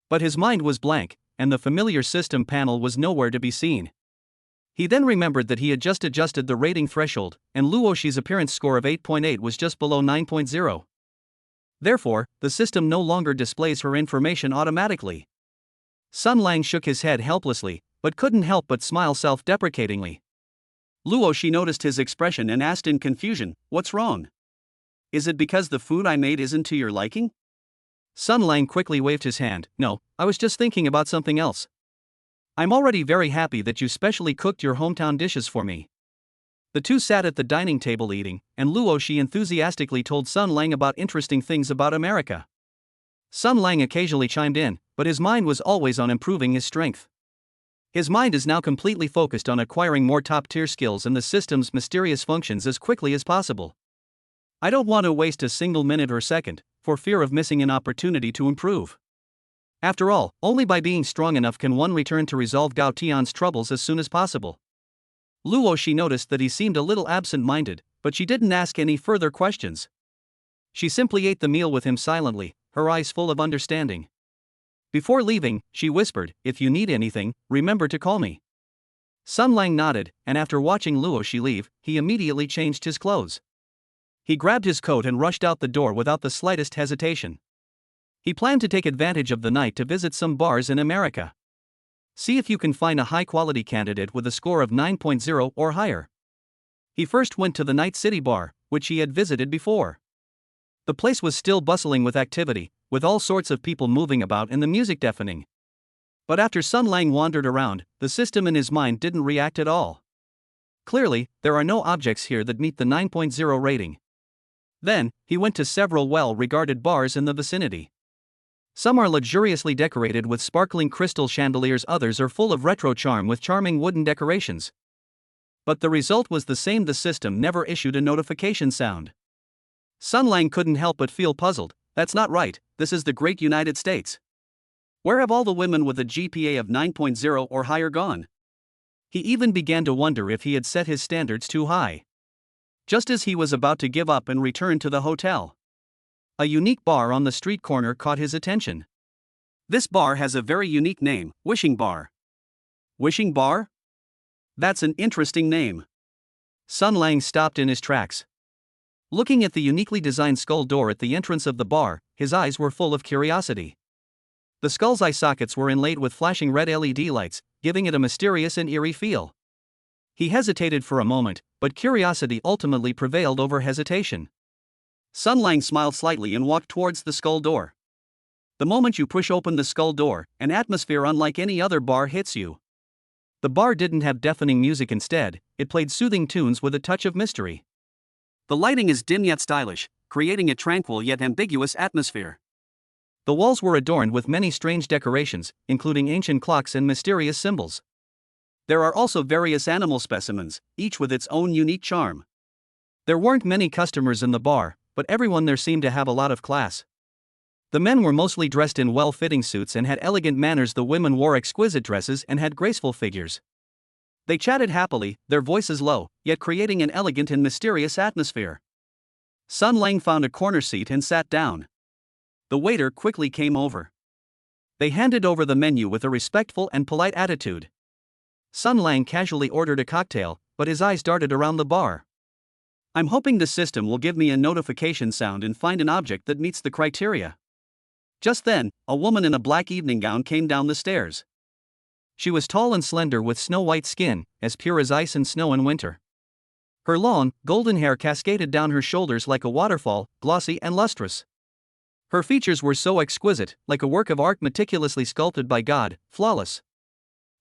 But his mind was blank, and the familiar system panel was nowhere to be seen. He then remembered that he had just adjusted the rating threshold, and Luo Shi's appearance score of 8.8 was just below 9.0. Therefore, the system no longer displays her information automatically. Sun Lang shook his head helplessly, but couldn't help but smile self-deprecatingly. Luo Shi noticed his expression and asked in confusion, "What's wrong? Is it because the food I made isn't to your liking?" Sun Lang quickly waved his hand. "No, I was just thinking about something else. I'm already very happy that you specially cooked your hometown dishes for me." The two sat at the dining table eating, and Luo Shi enthusiastically told Sun Lang about interesting things about America. Sun Lang occasionally chimed in, but his mind was always on improving his strength. His mind is now completely focused on acquiring more top-tier skills in the system's mysterious functions as quickly as possible. I don't want to waste a single minute or second, for fear of missing an opportunity to improve. After all, only by being strong enough can one return to resolve Gao Tian's troubles as soon as possible. Luo Shi noticed that he seemed a little absent-minded, but she didn't ask any further questions. She simply ate the meal with him silently, her eyes full of understanding. Before leaving, she whispered, "If you need anything, remember to call me." Sun Lang nodded, and after watching Luo Shi leave, he immediately changed his clothes. He grabbed his coat and rushed out the door without the slightest hesitation. He planned to take advantage of the night to visit some bars in America. See if you can find a high-quality candidate with a score of 9.0 or higher. He first went to the Night City Bar, which he had visited before. The place was still bustling with activity, with all sorts of people moving about and the music deafening. But after Sun Lang wandered around, the system in his mind didn't react at all. Clearly, there are no objects here that meet the 9.0 rating. Then, he went to several well-regarded bars in the vicinity. Some are luxuriously decorated with sparkling crystal chandeliers, others are full of retro charm with charming wooden decorations. But the result was the same: the system never issued a notification sound. Sun Lang couldn't help but feel puzzled. That's not right, this is the great United States. Where have all the women with a GPA of 9.0 or higher gone? He even began to wonder if he had set his standards too high. Just as he was about to give up and return to the hotel, a unique bar on the street corner caught his attention. This bar has a very unique name, Wishing Bar. Wishing Bar? That's an interesting name. Sun Lang stopped in his tracks. Looking at the uniquely designed skull door at the entrance of the bar, his eyes were full of curiosity. The skull's eye sockets were inlaid with flashing red LED lights, giving it a mysterious and eerie feel. He hesitated for a moment, but curiosity ultimately prevailed over hesitation. Sun Lang smiled slightly and walked towards the skull door. The moment you push open the skull door, an atmosphere unlike any other bar hits you. The bar didn't have deafening music, instead, it played soothing tunes with a touch of mystery. The lighting is dim yet stylish, creating a tranquil yet ambiguous atmosphere. The walls were adorned with many strange decorations, including ancient clocks and mysterious symbols. There are also various animal specimens, each with its own unique charm. There weren't many customers in the bar, but everyone there seemed to have a lot of class. The men were mostly dressed in well-fitting suits and had elegant manners. The women wore exquisite dresses and had graceful figures. They chatted happily, their voices low, yet creating an elegant and mysterious atmosphere. Sun Lang found a corner seat and sat down. The waiter quickly came over. They handed over the menu with a respectful and polite attitude. Sun Lang casually ordered a cocktail, but his eyes darted around the bar. I'm hoping the system will give me a notification sound and find an object that meets the criteria. Just then, a woman in a black evening gown came down the stairs. She was tall and slender with snow-white skin, as pure as ice and snow in winter. Her long, golden hair cascaded down her shoulders like a waterfall, glossy and lustrous. Her features were so exquisite, like a work of art meticulously sculpted by God, flawless.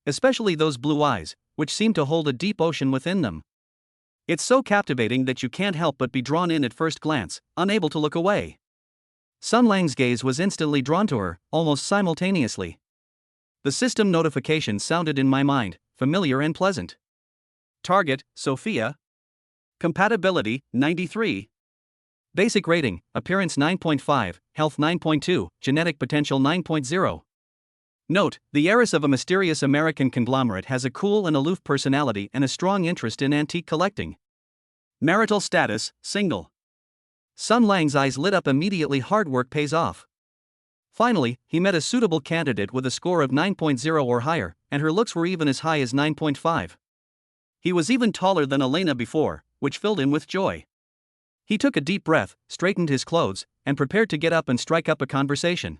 Especially those blue eyes, which seemed to hold a deep ocean within them. It's so captivating that you can't help but be drawn in at first glance, unable to look away. Sun Lang's gaze was instantly drawn to her, almost simultaneously. The system notification sounded in my mind, familiar and pleasant. Target, Sophia. Compatibility, 93. Basic rating, appearance 9.5, health 9.2, genetic potential 9.0. Note, the heiress of a mysterious American conglomerate has a cool and aloof personality and a strong interest in antique collecting. Marital status, single. Sun Lang's eyes lit up immediately. Hard work pays off. Finally, he met a suitable candidate with a score of 9.0 or higher, and her looks were even as high as 9.5. He was even taller than Elena before, which filled him with joy. He took a deep breath, straightened his clothes, and prepared to get up and strike up a conversation.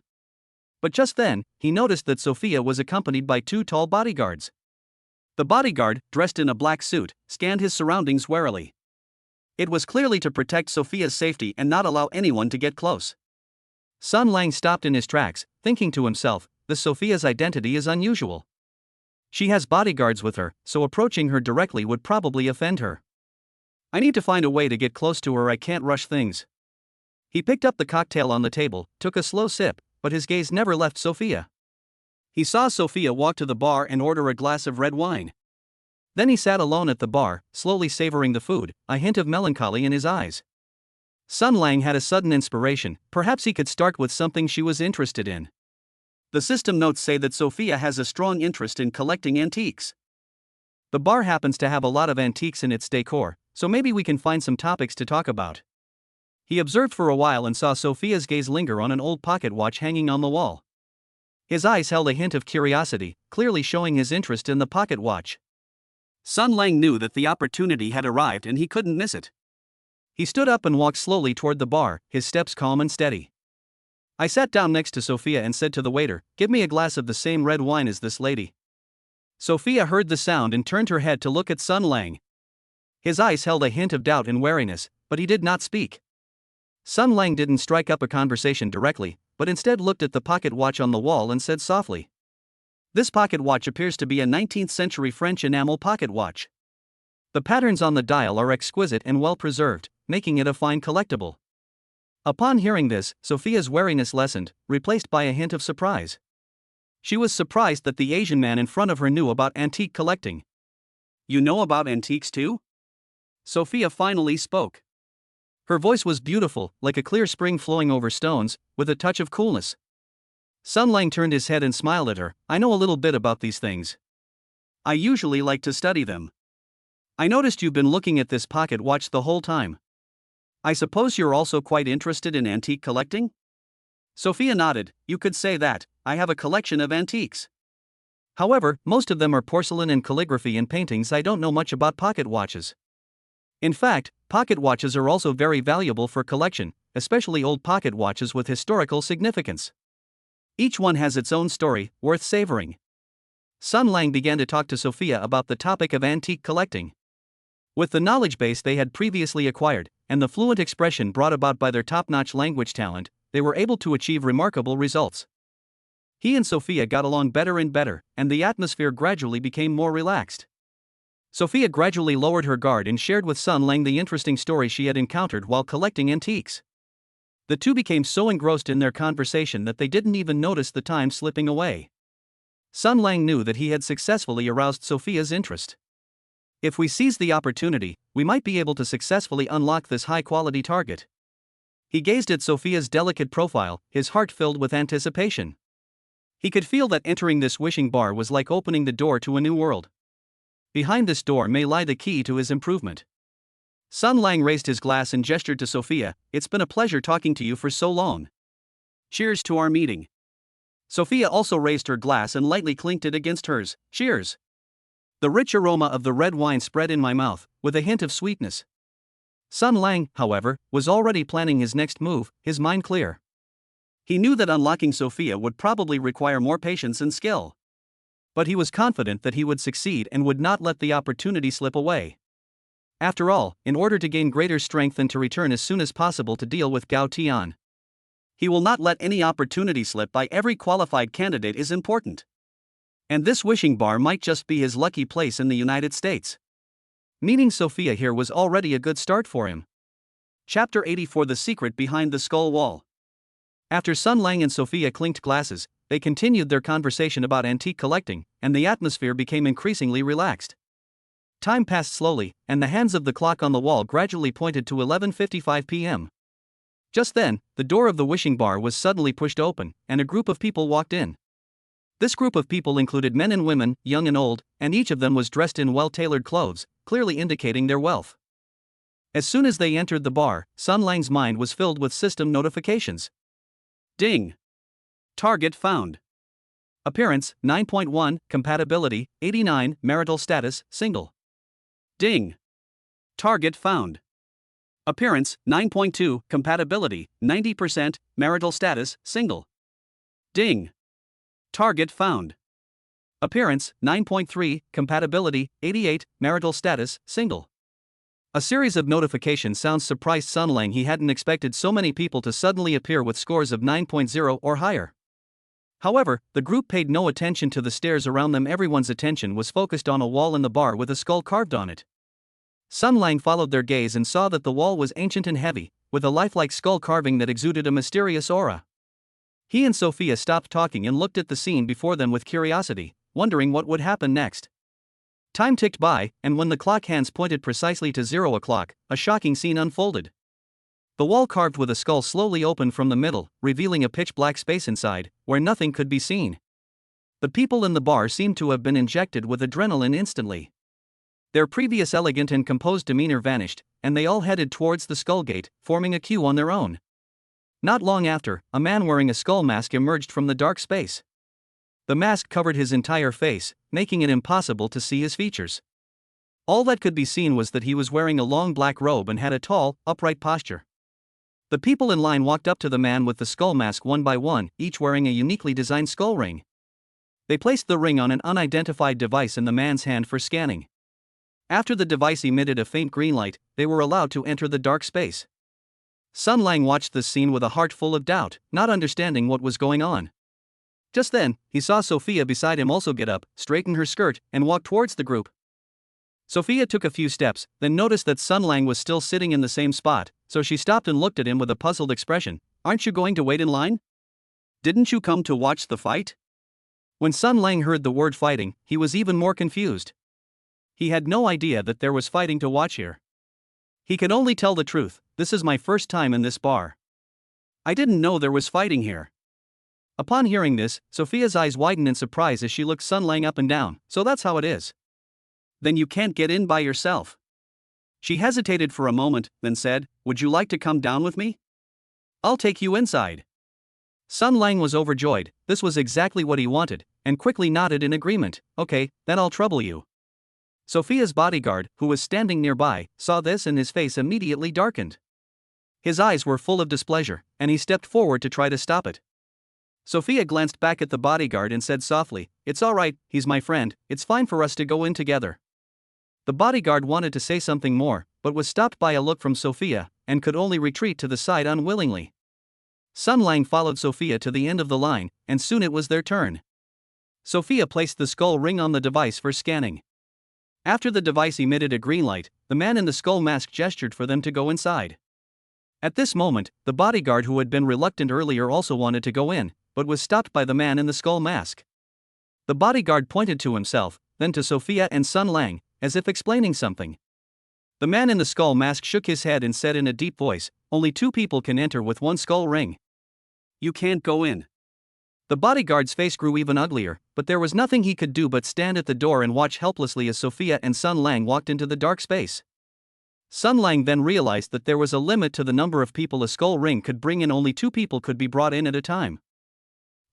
But just then, he noticed that Sophia was accompanied by two tall bodyguards. The bodyguard, dressed in a black suit, scanned his surroundings warily. It was clearly to protect Sophia's safety and not allow anyone to get close. Sun Lang stopped in his tracks, thinking to himself, "This Sophia's identity is unusual. She has bodyguards with her, so approaching her directly would probably offend her. I need to find a way to get close to her. I can't rush things." He picked up the cocktail on the table, took a slow sip, but his gaze never left Sophia. He saw Sophia walk to the bar and order a glass of red wine. Then he sat alone at the bar, slowly savoring the food, a hint of melancholy in his eyes. Sun Lang had a sudden inspiration. Perhaps he could start with something she was interested in. The system notes say that Sophia has a strong interest in collecting antiques. The bar happens to have a lot of antiques in its decor, so maybe we can find some topics to talk about. He observed for a while and saw Sophia's gaze linger on an old pocket watch hanging on the wall. His eyes held a hint of curiosity, clearly showing his interest in the pocket watch. Sun Lang knew that the opportunity had arrived and he couldn't miss it. He stood up and walked slowly toward the bar, his steps calm and steady. I sat down next to Sophia and said to the waiter, "Give me a glass of the same red wine as this lady." Sophia heard the sound and turned her head to look at Sun Lang. His eyes held a hint of doubt and wariness, but he did not speak. Sun Lang didn't strike up a conversation directly, but instead looked at the pocket watch on the wall and said softly, "This pocket watch appears to be a 19th century French enamel pocket watch. The patterns on the dial are exquisite and well preserved, making it a fine collectible." Upon hearing this, Sophia's wariness lessened, replaced by a hint of surprise. She was surprised that the Asian man in front of her knew about antique collecting. "You know about antiques too?" Sophia finally spoke. Her voice was beautiful, like a clear spring flowing over stones, with a touch of coolness. Sun Lang turned his head and smiled at her. "I know a little bit about these things. I usually like to study them." "I noticed you've been looking at this pocket watch the whole time. I suppose you're also quite interested in antique collecting?" Sophia nodded. "You could say that. I have a collection of antiques. However, most of them are porcelain and calligraphy and paintings. I don't know much about pocket watches. In fact, pocket watches are also very valuable for collection, especially old pocket watches with historical significance. Each one has its own story, worth savoring." Sun Lang began to talk to Sophia about the topic of antique collecting. With the knowledge base they had previously acquired, and the fluent expression brought about by their top-notch language talent, they were able to achieve remarkable results. He and Sophia got along better and better, and the atmosphere gradually became more relaxed. Sophia gradually lowered her guard and shared with Sun Lang the interesting story she had encountered while collecting antiques. The two became so engrossed in their conversation that they didn't even notice the time slipping away. Sun Lang knew that he had successfully aroused Sophia's interest. If we seize the opportunity, we might be able to successfully unlock this high-quality target. He gazed at Sophia's delicate profile, his heart filled with anticipation. He could feel that entering this wishing bar was like opening the door to a new world. Behind this door may lie the key to his improvement. Sun Lang raised his glass and gestured to Sophia. "It's been a pleasure talking to you for so long. Cheers to our meeting." Sophia also raised her glass and lightly clinked it against hers. "Cheers." The rich aroma of the red wine spread in my mouth, with a hint of sweetness. Sun Lang, however, was already planning his next move, his mind clear. He knew that unlocking Sophia would probably require more patience and skill. But he was confident that he would succeed and would not let the opportunity slip away. After all, in order to gain greater strength and to return as soon as possible to deal with Gao Tian, he will not let any opportunity slip by. Every qualified candidate is important. And this wishing bar might just be his lucky place in the United States. Meeting Sophia here was already a good start for him. Chapter 84: The Secret Behind the Skull Wall. After Sun Lang and Sophia clinked glasses, they continued their conversation about antique collecting, and the atmosphere became increasingly relaxed. Time passed slowly, and the hands of the clock on the wall gradually pointed to 11:55 p.m. Just then, the door of the wishing bar was suddenly pushed open, and a group of people walked in. This group of people included men and women, young and old, and each of them was dressed in well-tailored clothes, clearly indicating their wealth. As soon as they entered the bar, Sun Lang's mind was filled with system notifications. Ding! Target found. Appearance, 9.1, compatibility, 89, marital status, single. Ding! Target found. Appearance, 9.2, compatibility, 90%, marital status, single. Ding! Target found. Appearance, 9.3, compatibility, 88, marital status, single. A series of notification sounds surprised Sun Lang. He hadn't expected so many people to suddenly appear with scores of 9.0 or higher. However, the group paid no attention to the stairs around them. Everyone's attention was focused on a wall in the bar with a skull carved on it. Sun Lang followed their gaze and saw that the wall was ancient and heavy, with a lifelike skull carving that exuded a mysterious aura. He and Sophia stopped talking and looked at the scene before them with curiosity, wondering what would happen next. Time ticked by, and when the clock hands pointed precisely to 0 o'clock, a shocking scene unfolded. The wall carved with a skull slowly opened from the middle, revealing a pitch-black space inside, where nothing could be seen. The people in the bar seemed to have been injected with adrenaline instantly. Their previous elegant and composed demeanor vanished, and they all headed towards the skull gate, forming a queue on their own. Not long after, a man wearing a skull mask emerged from the dark space. The mask covered his entire face, making it impossible to see his features. All that could be seen was that he was wearing a long black robe and had a tall, upright posture. The people in line walked up to the man with the skull mask one by one, each wearing a uniquely designed skull ring. They placed the ring on an unidentified device in the man's hand for scanning. After the device emitted a faint green light, they were allowed to enter the dark space. Sun Lang watched this scene with a heart full of doubt, not understanding what was going on. Just then, he saw Sophia beside him also get up, straighten her skirt, and walk towards the group. Sophia took a few steps, then noticed that Sun Lang was still sitting in the same spot, so she stopped and looked at him with a puzzled expression. "Aren't you going to wait in line? Didn't you come to watch the fight?" When Sun Lang heard the word fighting, he was even more confused. He had no idea that there was fighting to watch here. He could only tell the truth. "This is my first time in this bar. I didn't know there was fighting here." Upon hearing this, Sophia's eyes widened in surprise as she looked Sun Lang up and down. "So that's how it is. Then you can't get in by yourself." She hesitated for a moment, then said, "Would you like to come down with me? I'll take you inside." Sun Lang was overjoyed. This was exactly what he wanted, and quickly nodded in agreement. "Okay, then I'll trouble you." Sophia's bodyguard, who was standing nearby, saw this and his face immediately darkened. His eyes were full of displeasure, and he stepped forward to try to stop it. Sophia glanced back at the bodyguard and said softly, "It's all right, he's my friend, it's fine for us to go in together." The bodyguard wanted to say something more, but was stopped by a look from Sophia, and could only retreat to the side unwillingly. Sun Lang followed Sophia to the end of the line, and soon it was their turn. Sophia placed the skull ring on the device for scanning. After the device emitted a green light, the man in the skull mask gestured for them to go inside. At this moment, the bodyguard who had been reluctant earlier also wanted to go in, but was stopped by the man in the skull mask. The bodyguard pointed to himself, then to Sophia and Sun Lang, as if explaining something. The man in the skull mask shook his head and said in a deep voice, "Only 2 people can enter with 1 skull ring. You can't go in." The bodyguard's face grew even uglier, but there was nothing he could do but stand at the door and watch helplessly as Sophia and Sun Lang walked into the dark space. Sun Lang then realized that there was a limit to the number of people a skull ring could bring in. Only 2 people could be brought in at a time.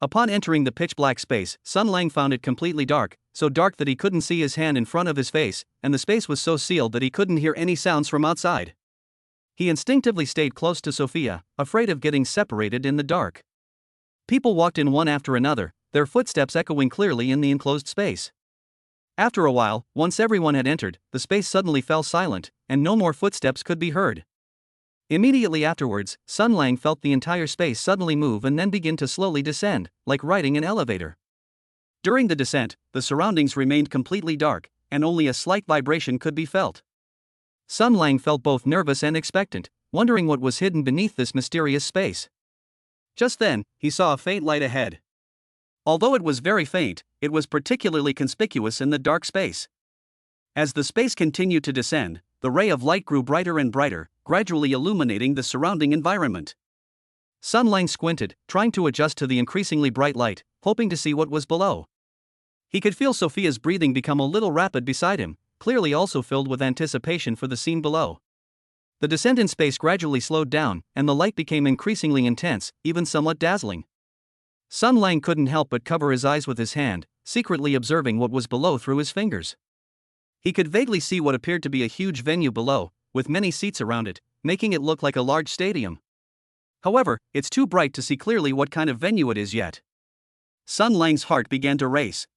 Upon entering the pitch-black space, Sun Lang found it completely dark, so dark that he couldn't see his hand in front of his face, and the space was so sealed that he couldn't hear any sounds from outside. He instinctively stayed close to Sophia, afraid of getting separated in the dark. People walked in one after another, their footsteps echoing clearly in the enclosed space. After a while, once everyone had entered, the space suddenly fell silent, and no more footsteps could be heard. Immediately afterwards, Sun Lang felt the entire space suddenly move and then begin to slowly descend, like riding an elevator. During the descent, the surroundings remained completely dark, and only a slight vibration could be felt. Sun Lang felt both nervous and expectant, wondering what was hidden beneath this mysterious space. Just then, he saw a faint light ahead. Although it was very faint, it was particularly conspicuous in the dark space. As the space continued to descend, the ray of light grew brighter and brighter, gradually illuminating the surrounding environment. Sun Lang squinted, trying to adjust to the increasingly bright light, hoping to see what was below. He could feel Sophia's breathing become a little rapid beside him, clearly also filled with anticipation for the scene below. The descent in space gradually slowed down, and the light became increasingly intense, even somewhat dazzling. Sun Lang couldn't help but cover his eyes with his hand, secretly observing what was below through his fingers. He could vaguely see what appeared to be a huge venue below, with many seats around it, making it look like a large stadium. However, it's too bright to see clearly what kind of venue it is yet. Sun Lang's heart began to race.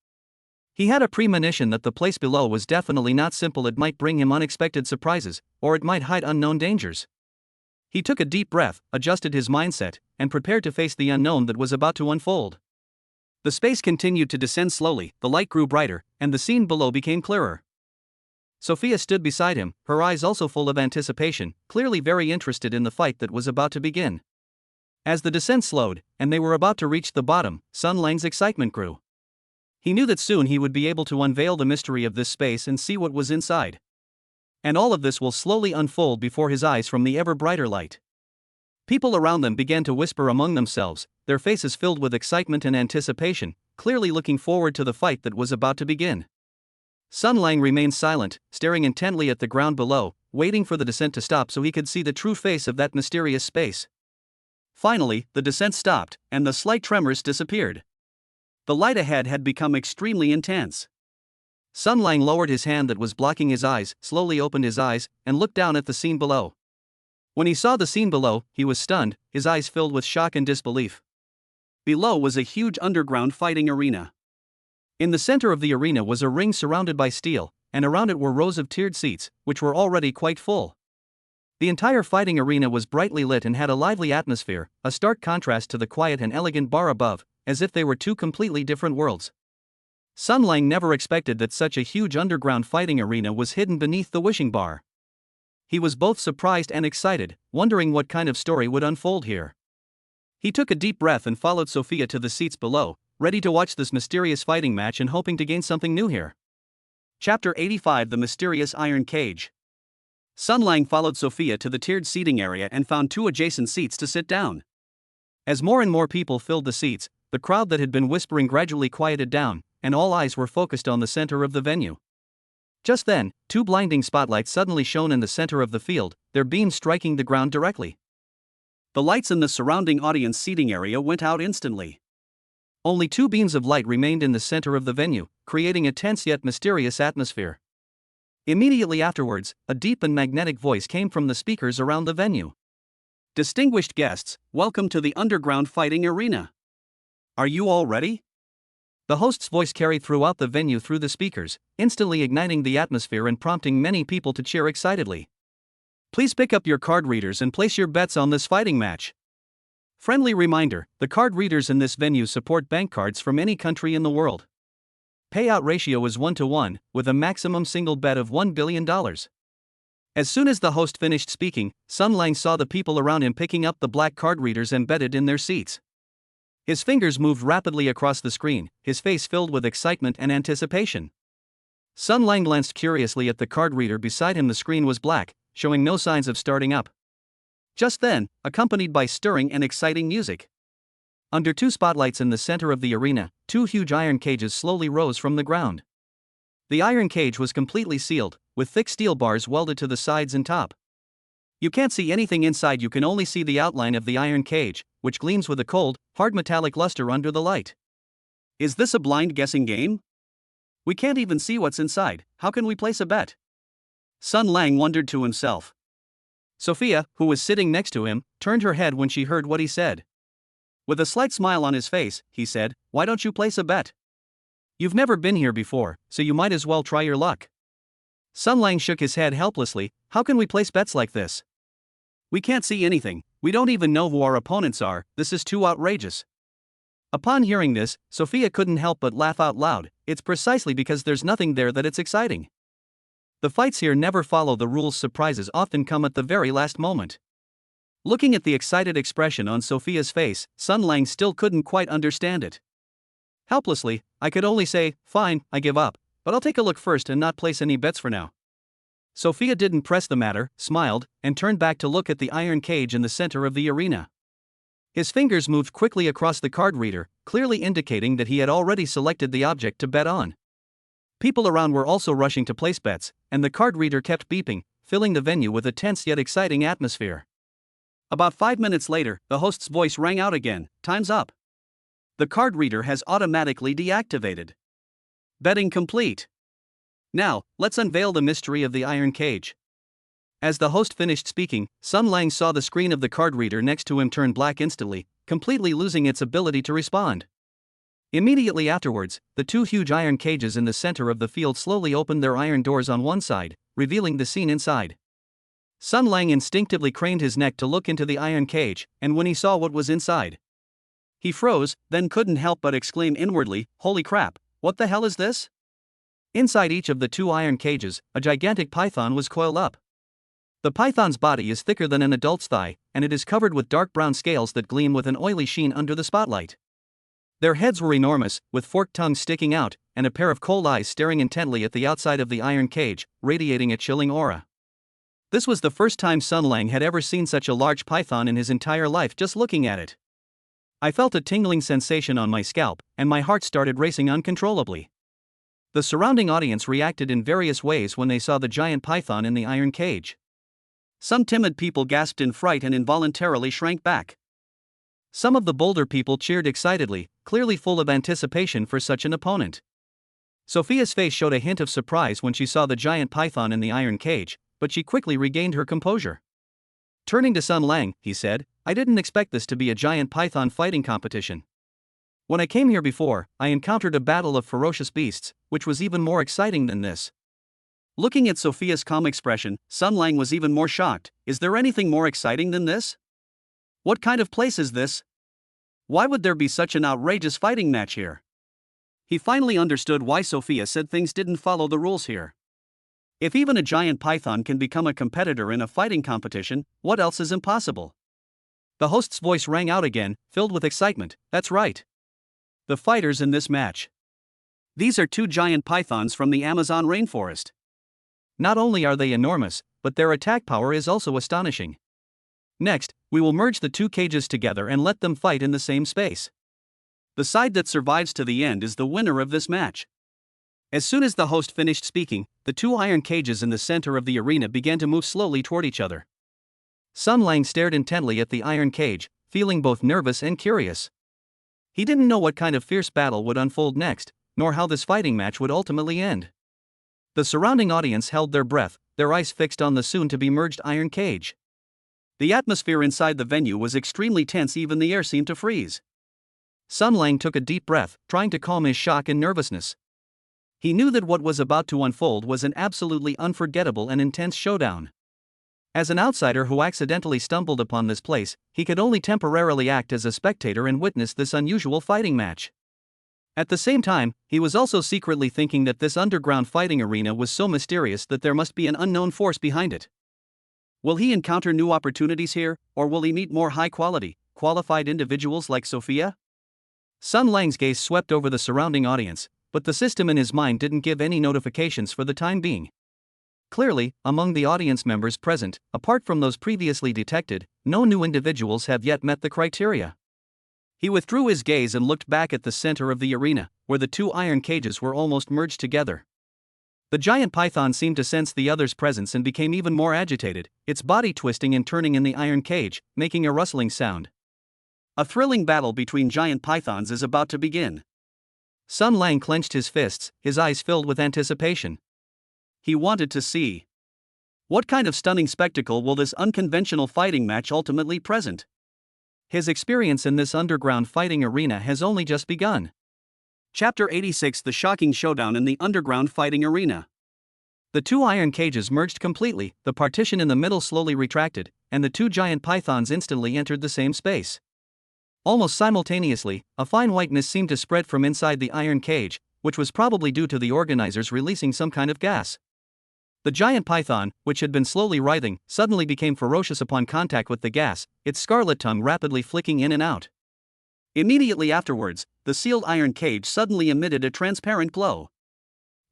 He had a premonition that the place below was definitely not simple. It might bring him unexpected surprises, or it might hide unknown dangers. He took a deep breath, adjusted his mindset, and prepared to face the unknown that was about to unfold. The space continued to descend slowly, the light grew brighter, and the scene below became clearer. Sophia stood beside him, her eyes also full of anticipation, clearly very interested in the fight that was about to begin. As the descent slowed, and they were about to reach the bottom, Sun Lang's excitement grew. He knew that soon he would be able to unveil the mystery of this space and see what was inside. And all of this will slowly unfold before his eyes from the ever brighter light. People around them began to whisper among themselves, their faces filled with excitement and anticipation, clearly looking forward to the fight that was about to begin. Sun Lang remained silent, staring intently at the ground below, waiting for the descent to stop so he could see the true face of that mysterious space. Finally, the descent stopped, and the slight tremors disappeared. The light ahead had become extremely intense. Sun Lang lowered his hand that was blocking his eyes, slowly opened his eyes, and looked down at the scene below. When he saw the scene below, he was stunned, his eyes filled with shock and disbelief. Below was a huge underground fighting arena. In the center of the arena was a ring surrounded by steel, and around it were rows of tiered seats, which were already quite full. The entire fighting arena was brightly lit and had a lively atmosphere, a stark contrast to the quiet and elegant bar above, as if they were two completely different worlds. Sun Lang never expected that such a huge underground fighting arena was hidden beneath the wishing bar. He was both surprised and excited, wondering what kind of story would unfold here. He took a deep breath and followed Sophia to the seats below, ready to watch this mysterious fighting match and hoping to gain something new here. Chapter 85: The Mysterious Iron Cage. Sun Lang followed Sophia to the tiered seating area and found two adjacent seats to sit down. As more and more people filled the seats, the crowd that had been whispering gradually quieted down, and all eyes were focused on the center of the venue. Just then, two blinding spotlights suddenly shone in the center of the field, their beams striking the ground directly. The lights in the surrounding audience seating area went out instantly. Only two beams of light remained in the center of the venue, creating a tense yet mysterious atmosphere. Immediately afterwards, a deep and magnetic voice came from the speakers around the venue. "Distinguished guests, welcome to the underground fighting arena. Are you all ready?" The host's voice carried throughout the venue through the speakers, instantly igniting the atmosphere and prompting many people to cheer excitedly. "Please pick up your card readers and place your bets on this fighting match. Friendly reminder, the card readers in this venue support bank cards from any country in the world. Payout ratio is 1-to-1, with a maximum single bet of $1 billion. As soon as the host finished speaking, Sun Lang saw the people around him picking up the black card readers embedded in their seats. His fingers moved rapidly across the screen, his face filled with excitement and anticipation. Sun Lang glanced curiously at the card reader beside him. The screen was black, showing no signs of starting up. Just then, accompanied by stirring and exciting music. Under two spotlights in the center of the arena, two huge iron cages slowly rose from the ground. The iron cage was completely sealed, with thick steel bars welded to the sides and top. You can't see anything inside, you can only see the outline of the iron cage, which gleams with a cold, hard metallic luster under the light. Is this a blind guessing game? We can't even see what's inside, how can we place a bet? Sun Lang wondered to himself. Sophia, who was sitting next to him, turned her head when she heard what he said. With a slight smile on his face, he said, "Why don't you place a bet? You've never been here before, so you might as well try your luck." Sun Lang shook his head helplessly. "How can we place bets like this? We can't see anything, we don't even know who our opponents are, this is too outrageous." Upon hearing this, Sophia couldn't help but laugh out loud. It's precisely because there's nothing there that it's exciting. The fights here never follow the rules, surprises often come at the very last moment. Looking at the excited expression on Sophia's face, Sun Lang still couldn't quite understand it. Helplessly, "I could only say, fine, I give up, but I'll take a look first and not place any bets for now." Sophia didn't press the matter, smiled, and turned back to look at the iron cage in the center of the arena. His fingers moved quickly across the card reader, clearly indicating that he had already selected the object to bet on. People around were also rushing to place bets, and the card reader kept beeping, filling the venue with a tense yet exciting atmosphere. About 5 minutes later, the host's voice rang out again, "Time's up. The card reader has automatically deactivated. Betting complete. Now, let's unveil the mystery of the iron cage." As the host finished speaking, Sun Lang saw the screen of the card reader next to him turn black instantly, completely losing its ability to respond. Immediately afterwards, the two huge iron cages in the center of the field slowly opened their iron doors on one side, revealing the scene inside. Sun Lang instinctively craned his neck to look into the iron cage, and when he saw what was inside, he froze, then couldn't help but exclaim inwardly, "Holy crap, what the hell is this?" Inside each of the two iron cages, a gigantic python was coiled up. The python's body is thicker than an adult's thigh, and it is covered with dark brown scales that gleam with an oily sheen under the spotlight. Their heads were enormous, with forked tongues sticking out, and a pair of cold eyes staring intently at the outside of the iron cage, radiating a chilling aura. This was the first time Sun Lang had ever seen such a large python in his entire life. Just looking at it, I felt a tingling sensation on my scalp, and my heart started racing uncontrollably. The surrounding audience reacted in various ways when they saw the giant python in the iron cage. Some timid people gasped in fright and involuntarily shrank back. Some of the bolder people cheered excitedly, clearly full of anticipation for such an opponent. Sophia's face showed a hint of surprise when she saw the giant python in the iron cage, but she quickly regained her composure. Turning to Sun Lang, he said, "I didn't expect this to be a giant python fighting competition. When I came here before, I encountered a battle of ferocious beasts, which was even more exciting than this." Looking at Sophia's calm expression, Sun Lang was even more shocked. "Is there anything more exciting than this? What kind of place is this? Why would there be such an outrageous fighting match here?" He finally understood why Sophia said things didn't follow the rules here. If even a giant python can become a competitor in a fighting competition, what else is impossible? The host's voice rang out again, filled with excitement. "That's right. The fighters in this match. These are two giant pythons from the Amazon rainforest. Not only are they enormous, but their attack power is also astonishing. Next, we will merge the two cages together and let them fight in the same space. The side that survives to the end is the winner of this match." As soon as the host finished speaking, the two iron cages in the center of the arena began to move slowly toward each other. Sun Lang stared intently at the iron cage, feeling both nervous and curious. He didn't know what kind of fierce battle would unfold next, nor how this fighting match would ultimately end. The surrounding audience held their breath, their eyes fixed on the soon-to-be merged iron cage. The atmosphere inside the venue was extremely tense, even the air seemed to freeze. Sun Lang took a deep breath, trying to calm his shock and nervousness. He knew that what was about to unfold was an absolutely unforgettable and intense showdown. As an outsider who accidentally stumbled upon this place, he could only temporarily act as a spectator and witness this unusual fighting match. At the same time, he was also secretly thinking that this underground fighting arena was so mysterious that there must be an unknown force behind it. Will he encounter new opportunities here, or will he meet more high-quality, qualified individuals like Sophia? Sun Lang's gaze swept over the surrounding audience, but the system in his mind didn't give any notifications for the time being. Clearly, among the audience members present, apart from those previously detected, no new individuals have yet met the criteria. He withdrew his gaze and looked back at the center of the arena, where the two iron cages were almost merged together. The giant python seemed to sense the other's presence and became even more agitated, its body twisting and turning in the iron cage, making a rustling sound. A thrilling battle between giant pythons is about to begin. Sun Lang clenched his fists, his eyes filled with anticipation. He wanted to see What kind of stunning spectacle will this unconventional fighting match ultimately present? His experience in this underground fighting arena has only just begun. Chapter 86: The shocking showdown in the underground fighting arena. The two iron cages merged completely, the partition in the middle slowly retracted, and the two giant pythons instantly entered the same space. Almost simultaneously, a fine white mist seemed to spread from inside the iron cage, which was probably due to the organizers releasing some kind of gas. The giant python, which had been slowly writhing, suddenly became ferocious upon contact with the gas, its scarlet tongue rapidly flicking in and out. Immediately afterwards, the sealed iron cage suddenly emitted a transparent glow.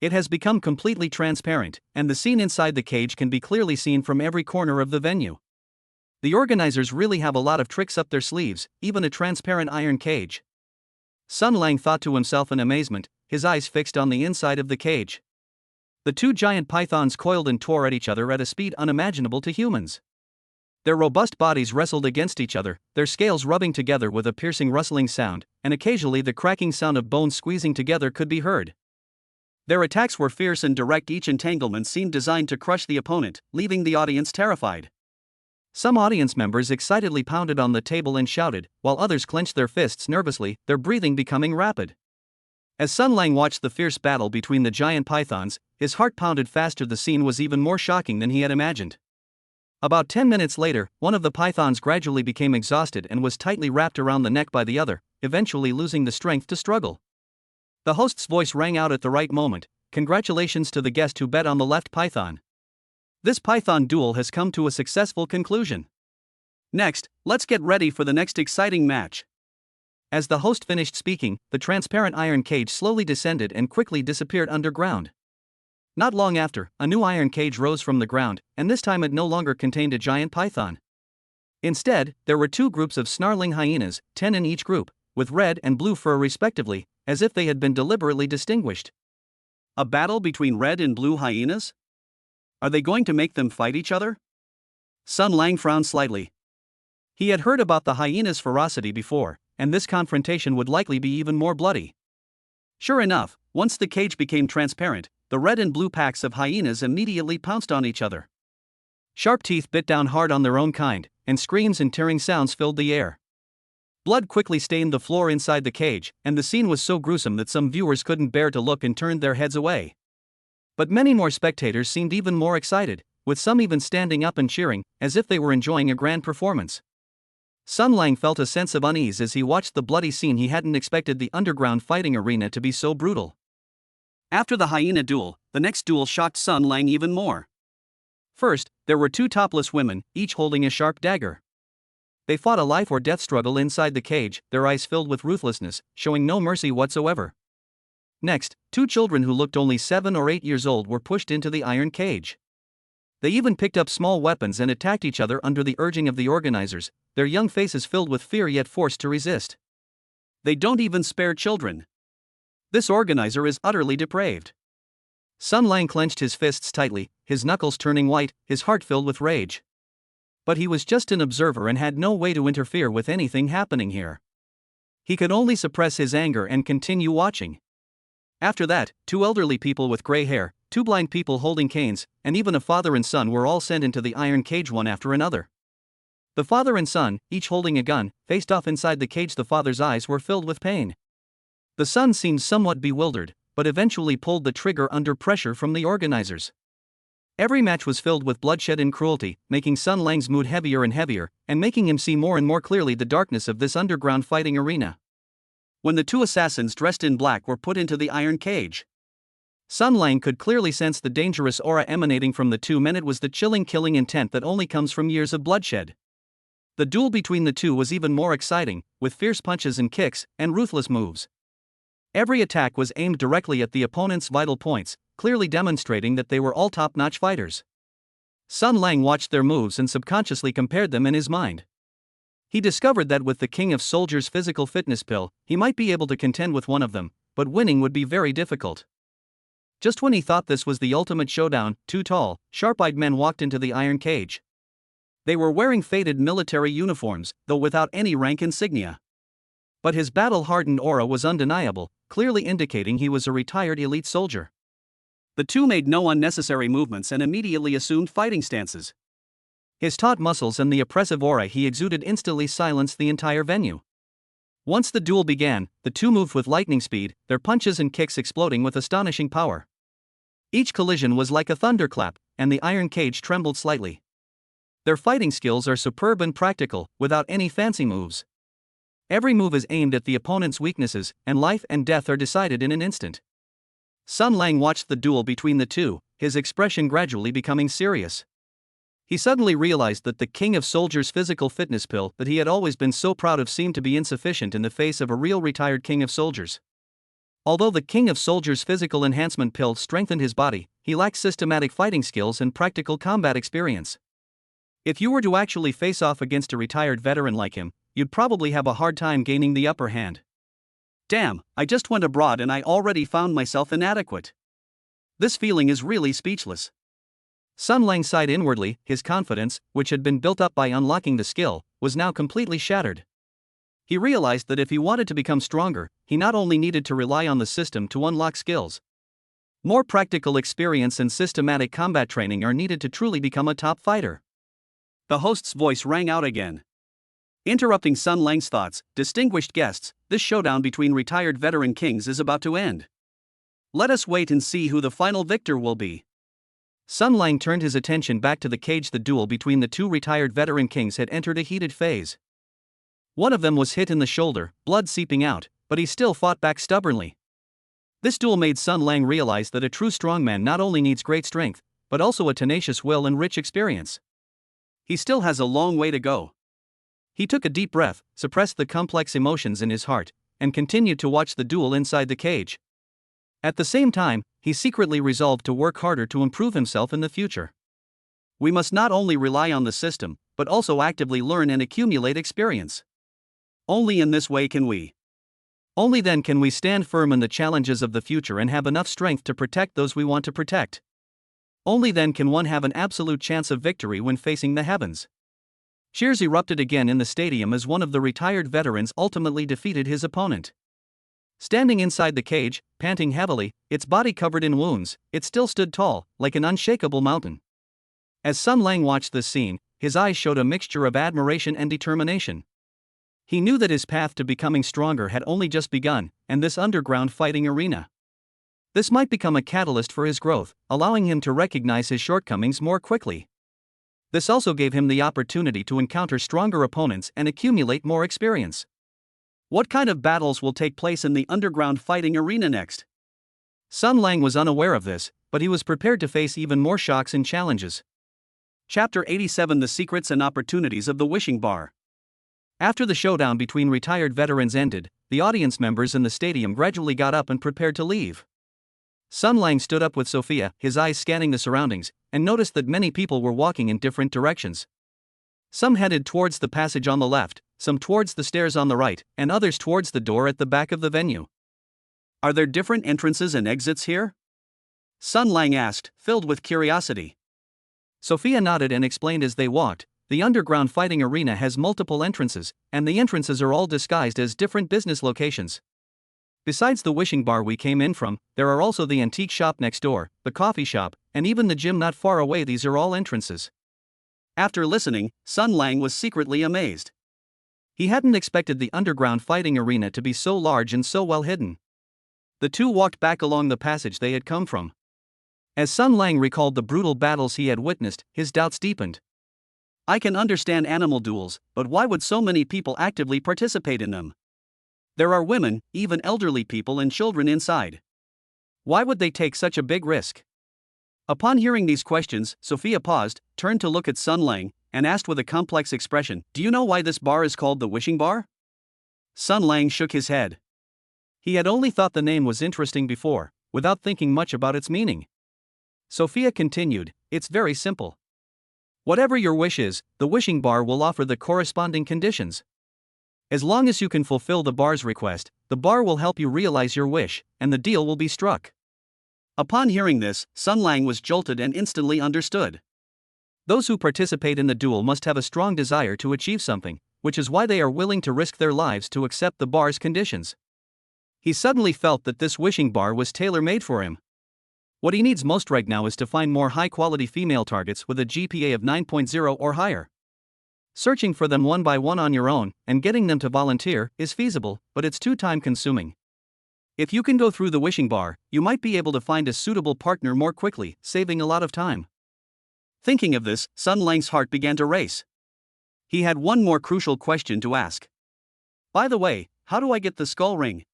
It has become completely transparent, and the scene inside the cage can be clearly seen from every corner of the venue. The organizers really have a lot of tricks up their sleeves, even a transparent iron cage. Sun Lang thought to himself in amazement, his eyes fixed on the inside of the cage. The two giant pythons coiled and tore at each other at a speed unimaginable to humans. Their robust bodies wrestled against each other, their scales rubbing together with a piercing rustling sound, and occasionally the cracking sound of bones squeezing together could be heard. Their attacks were fierce and direct, each entanglement seemed designed to crush the opponent, leaving the audience terrified. Some audience members excitedly pounded on the table and shouted, while others clenched their fists nervously, their breathing becoming rapid. As Sun Lang watched the fierce battle between the giant pythons, his heart pounded faster. The scene was even more shocking than he had imagined. About 10 minutes later, one of the pythons gradually became exhausted and was tightly wrapped around the neck by the other, eventually losing the strength to struggle. The host's voice rang out at the right moment. Congratulations to the guest who bet on the left python. This python duel has come to a successful conclusion. Next, let's get ready for the next exciting match. As the host finished speaking, the transparent iron cage slowly descended and quickly disappeared underground. Not long after, a new iron cage rose from the ground, and this time it no longer contained a giant python. Instead, there were two groups of snarling hyenas, 10 in each group, with red and blue fur respectively, as if they had been deliberately distinguished. A battle between red and blue hyenas? Are they going to make them fight each other? Sun Lang frowned slightly. He had heard about the hyenas' ferocity before, and this confrontation would likely be even more bloody. Sure enough, once the cage became transparent, the red and blue packs of hyenas immediately pounced on each other. Sharp teeth bit down hard on their own kind, and screams and tearing sounds filled the air. Blood quickly stained the floor inside the cage, and the scene was so gruesome that some viewers couldn't bear to look and turned their heads away. But many more spectators seemed even more excited, with some even standing up and cheering, as if they were enjoying a grand performance. Sun Lang felt a sense of unease as he watched the bloody scene. He hadn't expected the underground fighting arena to be so brutal. After the hyena duel, the next duel shocked Sun Lang even more. First, there were two topless women, each holding a sharp dagger. They fought a life or death struggle inside the cage, their eyes filled with ruthlessness, showing no mercy whatsoever. Next, two children who looked only 7 or 8 years old were pushed into the iron cage. They even picked up small weapons and attacked each other under the urging of the organizers, their young faces filled with fear yet forced to resist. They don't even spare children. This organizer is utterly depraved. Sun Lang clenched his fists tightly, his knuckles turning white, his heart filled with rage. But he was just an observer and had no way to interfere with anything happening here. He could only suppress his anger and continue watching. After that, two elderly people with gray hair, two blind people holding canes, and even a father and son were all sent into the iron cage one after another. The father and son, each holding a gun, faced off inside the cage. The father's eyes were filled with pain. The son seemed somewhat bewildered, but eventually pulled the trigger under pressure from the organizers. Every match was filled with bloodshed and cruelty, making Sun Lang's mood heavier and heavier, and making him see more and more clearly the darkness of this underground fighting arena. When the two assassins dressed in black were put into the iron cage, Sun Lang could clearly sense the dangerous aura emanating from the two men. It was the chilling killing intent that only comes from years of bloodshed. The duel between the two was even more exciting, with fierce punches and kicks, and ruthless moves. Every attack was aimed directly at the opponent's vital points, clearly demonstrating that they were all top-notch fighters. Sun Lang watched their moves and subconsciously compared them in his mind. He discovered that with the King of Soldiers' physical fitness pill, he might be able to contend with one of them, but winning would be very difficult. Just when he thought this was the ultimate showdown, two tall, sharp-eyed men walked into the iron cage. They were wearing faded military uniforms, though without any rank insignia. But his battle-hardened aura was undeniable, clearly indicating he was a retired elite soldier. The two made no unnecessary movements and immediately assumed fighting stances. His taut muscles and the oppressive aura he exuded instantly silenced the entire venue. Once the duel began, the two moved with lightning speed, their punches and kicks exploding with astonishing power. Each collision was like a thunderclap, and the iron cage trembled slightly. Their fighting skills are superb and practical, without any fancy moves. Every move is aimed at the opponent's weaknesses, and life and death are decided in an instant. Sun Lang watched the duel between the two, his expression gradually becoming serious. He suddenly realized that the King of Soldiers' physical fitness pill that he had always been so proud of seemed to be insufficient in the face of a real retired King of Soldiers. Although the King of Soldiers' physical enhancement pill strengthened his body, he lacked systematic fighting skills and practical combat experience. If you were to actually face off against a retired veteran like him, you'd probably have a hard time gaining the upper hand. Damn, I just went abroad and I already found myself inadequate. This feeling is really speechless. Sun Lang sighed inwardly, his confidence, which had been built up by unlocking the skill, was now completely shattered. He realized that if he wanted to become stronger, he not only needed to rely on the system to unlock skills. More practical experience and systematic combat training are needed to truly become a top fighter. The host's voice rang out again. Interrupting Sun Lang's thoughts, distinguished guests, this showdown between retired veteran kings is about to end. Let us wait and see who the final victor will be. Sun Lang turned his attention back to the cage. The duel between the two retired veteran kings had entered a heated phase. One of them was hit in the shoulder, blood seeping out, but he still fought back stubbornly. This duel made Sun Lang realize that a true strongman not only needs great strength, but also a tenacious will and rich experience. He still has a long way to go. He took a deep breath, suppressed the complex emotions in his heart, and continued to watch the duel inside the cage. At the same time, he secretly resolved to work harder to improve himself in the future. We must not only rely on the system, but also actively learn and accumulate experience. Only in this way can we. Only then can we stand firm in the challenges of the future and have enough strength to protect those we want to protect. Only then can one have an absolute chance of victory when facing the heavens. Cheers erupted again in the stadium as one of the retired veterans ultimately defeated his opponent. Standing inside the cage, panting heavily, its body covered in wounds, it still stood tall, like an unshakable mountain. As Sun Lang watched this scene, his eyes showed a mixture of admiration and determination. He knew that his path to becoming stronger had only just begun, and this underground fighting arena. This might become a catalyst for his growth, allowing him to recognize his shortcomings more quickly. This also gave him the opportunity to encounter stronger opponents and accumulate more experience. What kind of battles will take place in the underground fighting arena next? Sun Lang was unaware of this, but he was prepared to face even more shocks and challenges. Chapter 87: The Secrets and Opportunities of the Wishing Bar. After the showdown between retired veterans ended, the audience members in the stadium gradually got up and prepared to leave. Sun Lang stood up with Sophia, his eyes scanning the surroundings, and noticed that many people were walking in different directions. Some headed towards the passage on the left, some towards the stairs on the right, and others towards the door at the back of the venue. Are there different entrances and exits here? Sun Lang asked, filled with curiosity. Sophia nodded and explained as they walked. The underground fighting arena has multiple entrances, and the entrances are all disguised as different business locations. Besides the wishing bar we came in from, there are also the antique shop next door, the coffee shop, and even the gym not far away. These are all entrances. After listening, Sun Lang was secretly amazed. He hadn't expected the underground fighting arena to be so large and so well hidden. The two walked back along the passage they had come from. As Sun Lang recalled the brutal battles he had witnessed, his doubts deepened. I can understand animal duels, but why would so many people actively participate in them? There are women, even elderly people and children inside. Why would they take such a big risk? Upon hearing these questions, Sophia paused, turned to look at Sun Lang, and asked with a complex expression, "Do you know why this bar is called the Wishing Bar?" Sun Lang shook his head. He had only thought the name was interesting before, without thinking much about its meaning. Sophia continued, "It's very simple. Whatever your wish is, the Wishing Bar will offer the corresponding conditions. As long as you can fulfill the bar's request, the bar will help you realize your wish, and the deal will be struck." Upon hearing this, Sun Lang was jolted and instantly understood. Those who participate in the duel must have a strong desire to achieve something, which is why they are willing to risk their lives to accept the bar's conditions. He suddenly felt that this wishing bar was tailor-made for him. What he needs most right now is to find more high-quality female targets with a GPA of 9.0 or higher. Searching for them one by one on your own and getting them to volunteer is feasible, but it's too time-consuming. If you can go through the wishing bar, you might be able to find a suitable partner more quickly, saving a lot of time. Thinking of this, Sun Lang's heart began to race. He had one more crucial question to ask. By the way, how do I get the skull ring?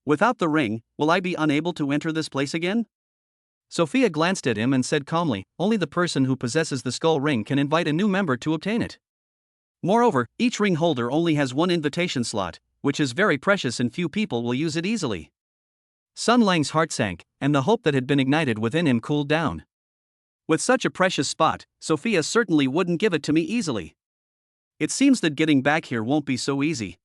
Without the ring, will I be unable to enter this place again? Sophia glanced at him and said calmly, only the person who possesses the skull ring can invite a new member to obtain it. Moreover, each ring holder only has one invitation slot, which is very precious and few people will use it easily. Sun Lang's heart sank, and the hope that had been ignited within him cooled down. With such a precious spot, Sophia certainly wouldn't give it to me easily. It seems that getting back here won't be so easy.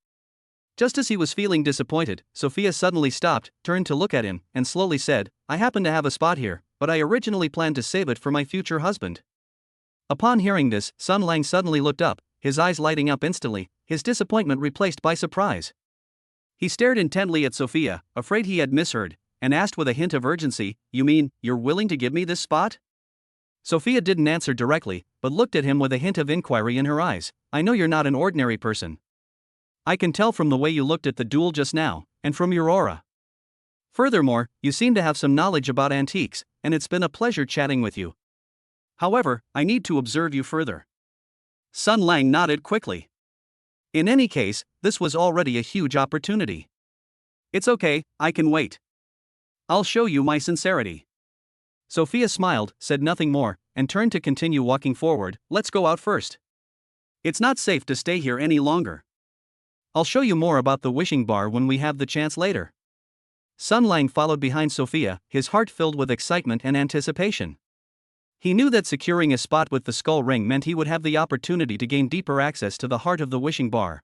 Just as he was feeling disappointed, Sophia suddenly stopped, turned to look at him, and slowly said, I happen to have a spot here, but I originally planned to save it for my future husband. Upon hearing this, Sun Lang suddenly looked up, his eyes lighting up instantly, his disappointment replaced by surprise. He stared intently at Sophia, afraid he had misheard, and asked with a hint of urgency, You mean, you're willing to give me this spot? Sophia didn't answer directly, but looked at him with a hint of inquiry in her eyes. I know you're not an ordinary person. I can tell from the way you looked at the duel just now, and from your aura. Furthermore, you seem to have some knowledge about antiques, and it's been a pleasure chatting with you. However, I need to observe you further. Sun Lang nodded quickly. In any case, this was already a huge opportunity. It's okay, I can wait. I'll show you my sincerity. Sophia smiled, said nothing more, and turned to continue walking forward. Let's go out first. It's not safe to stay here any longer. I'll show you more about the wishing bar when we have the chance later. Sun Lang followed behind Sophia, his heart filled with excitement and anticipation. He knew that securing a spot with the skull ring meant he would have the opportunity to gain deeper access to the heart of the wishing bar.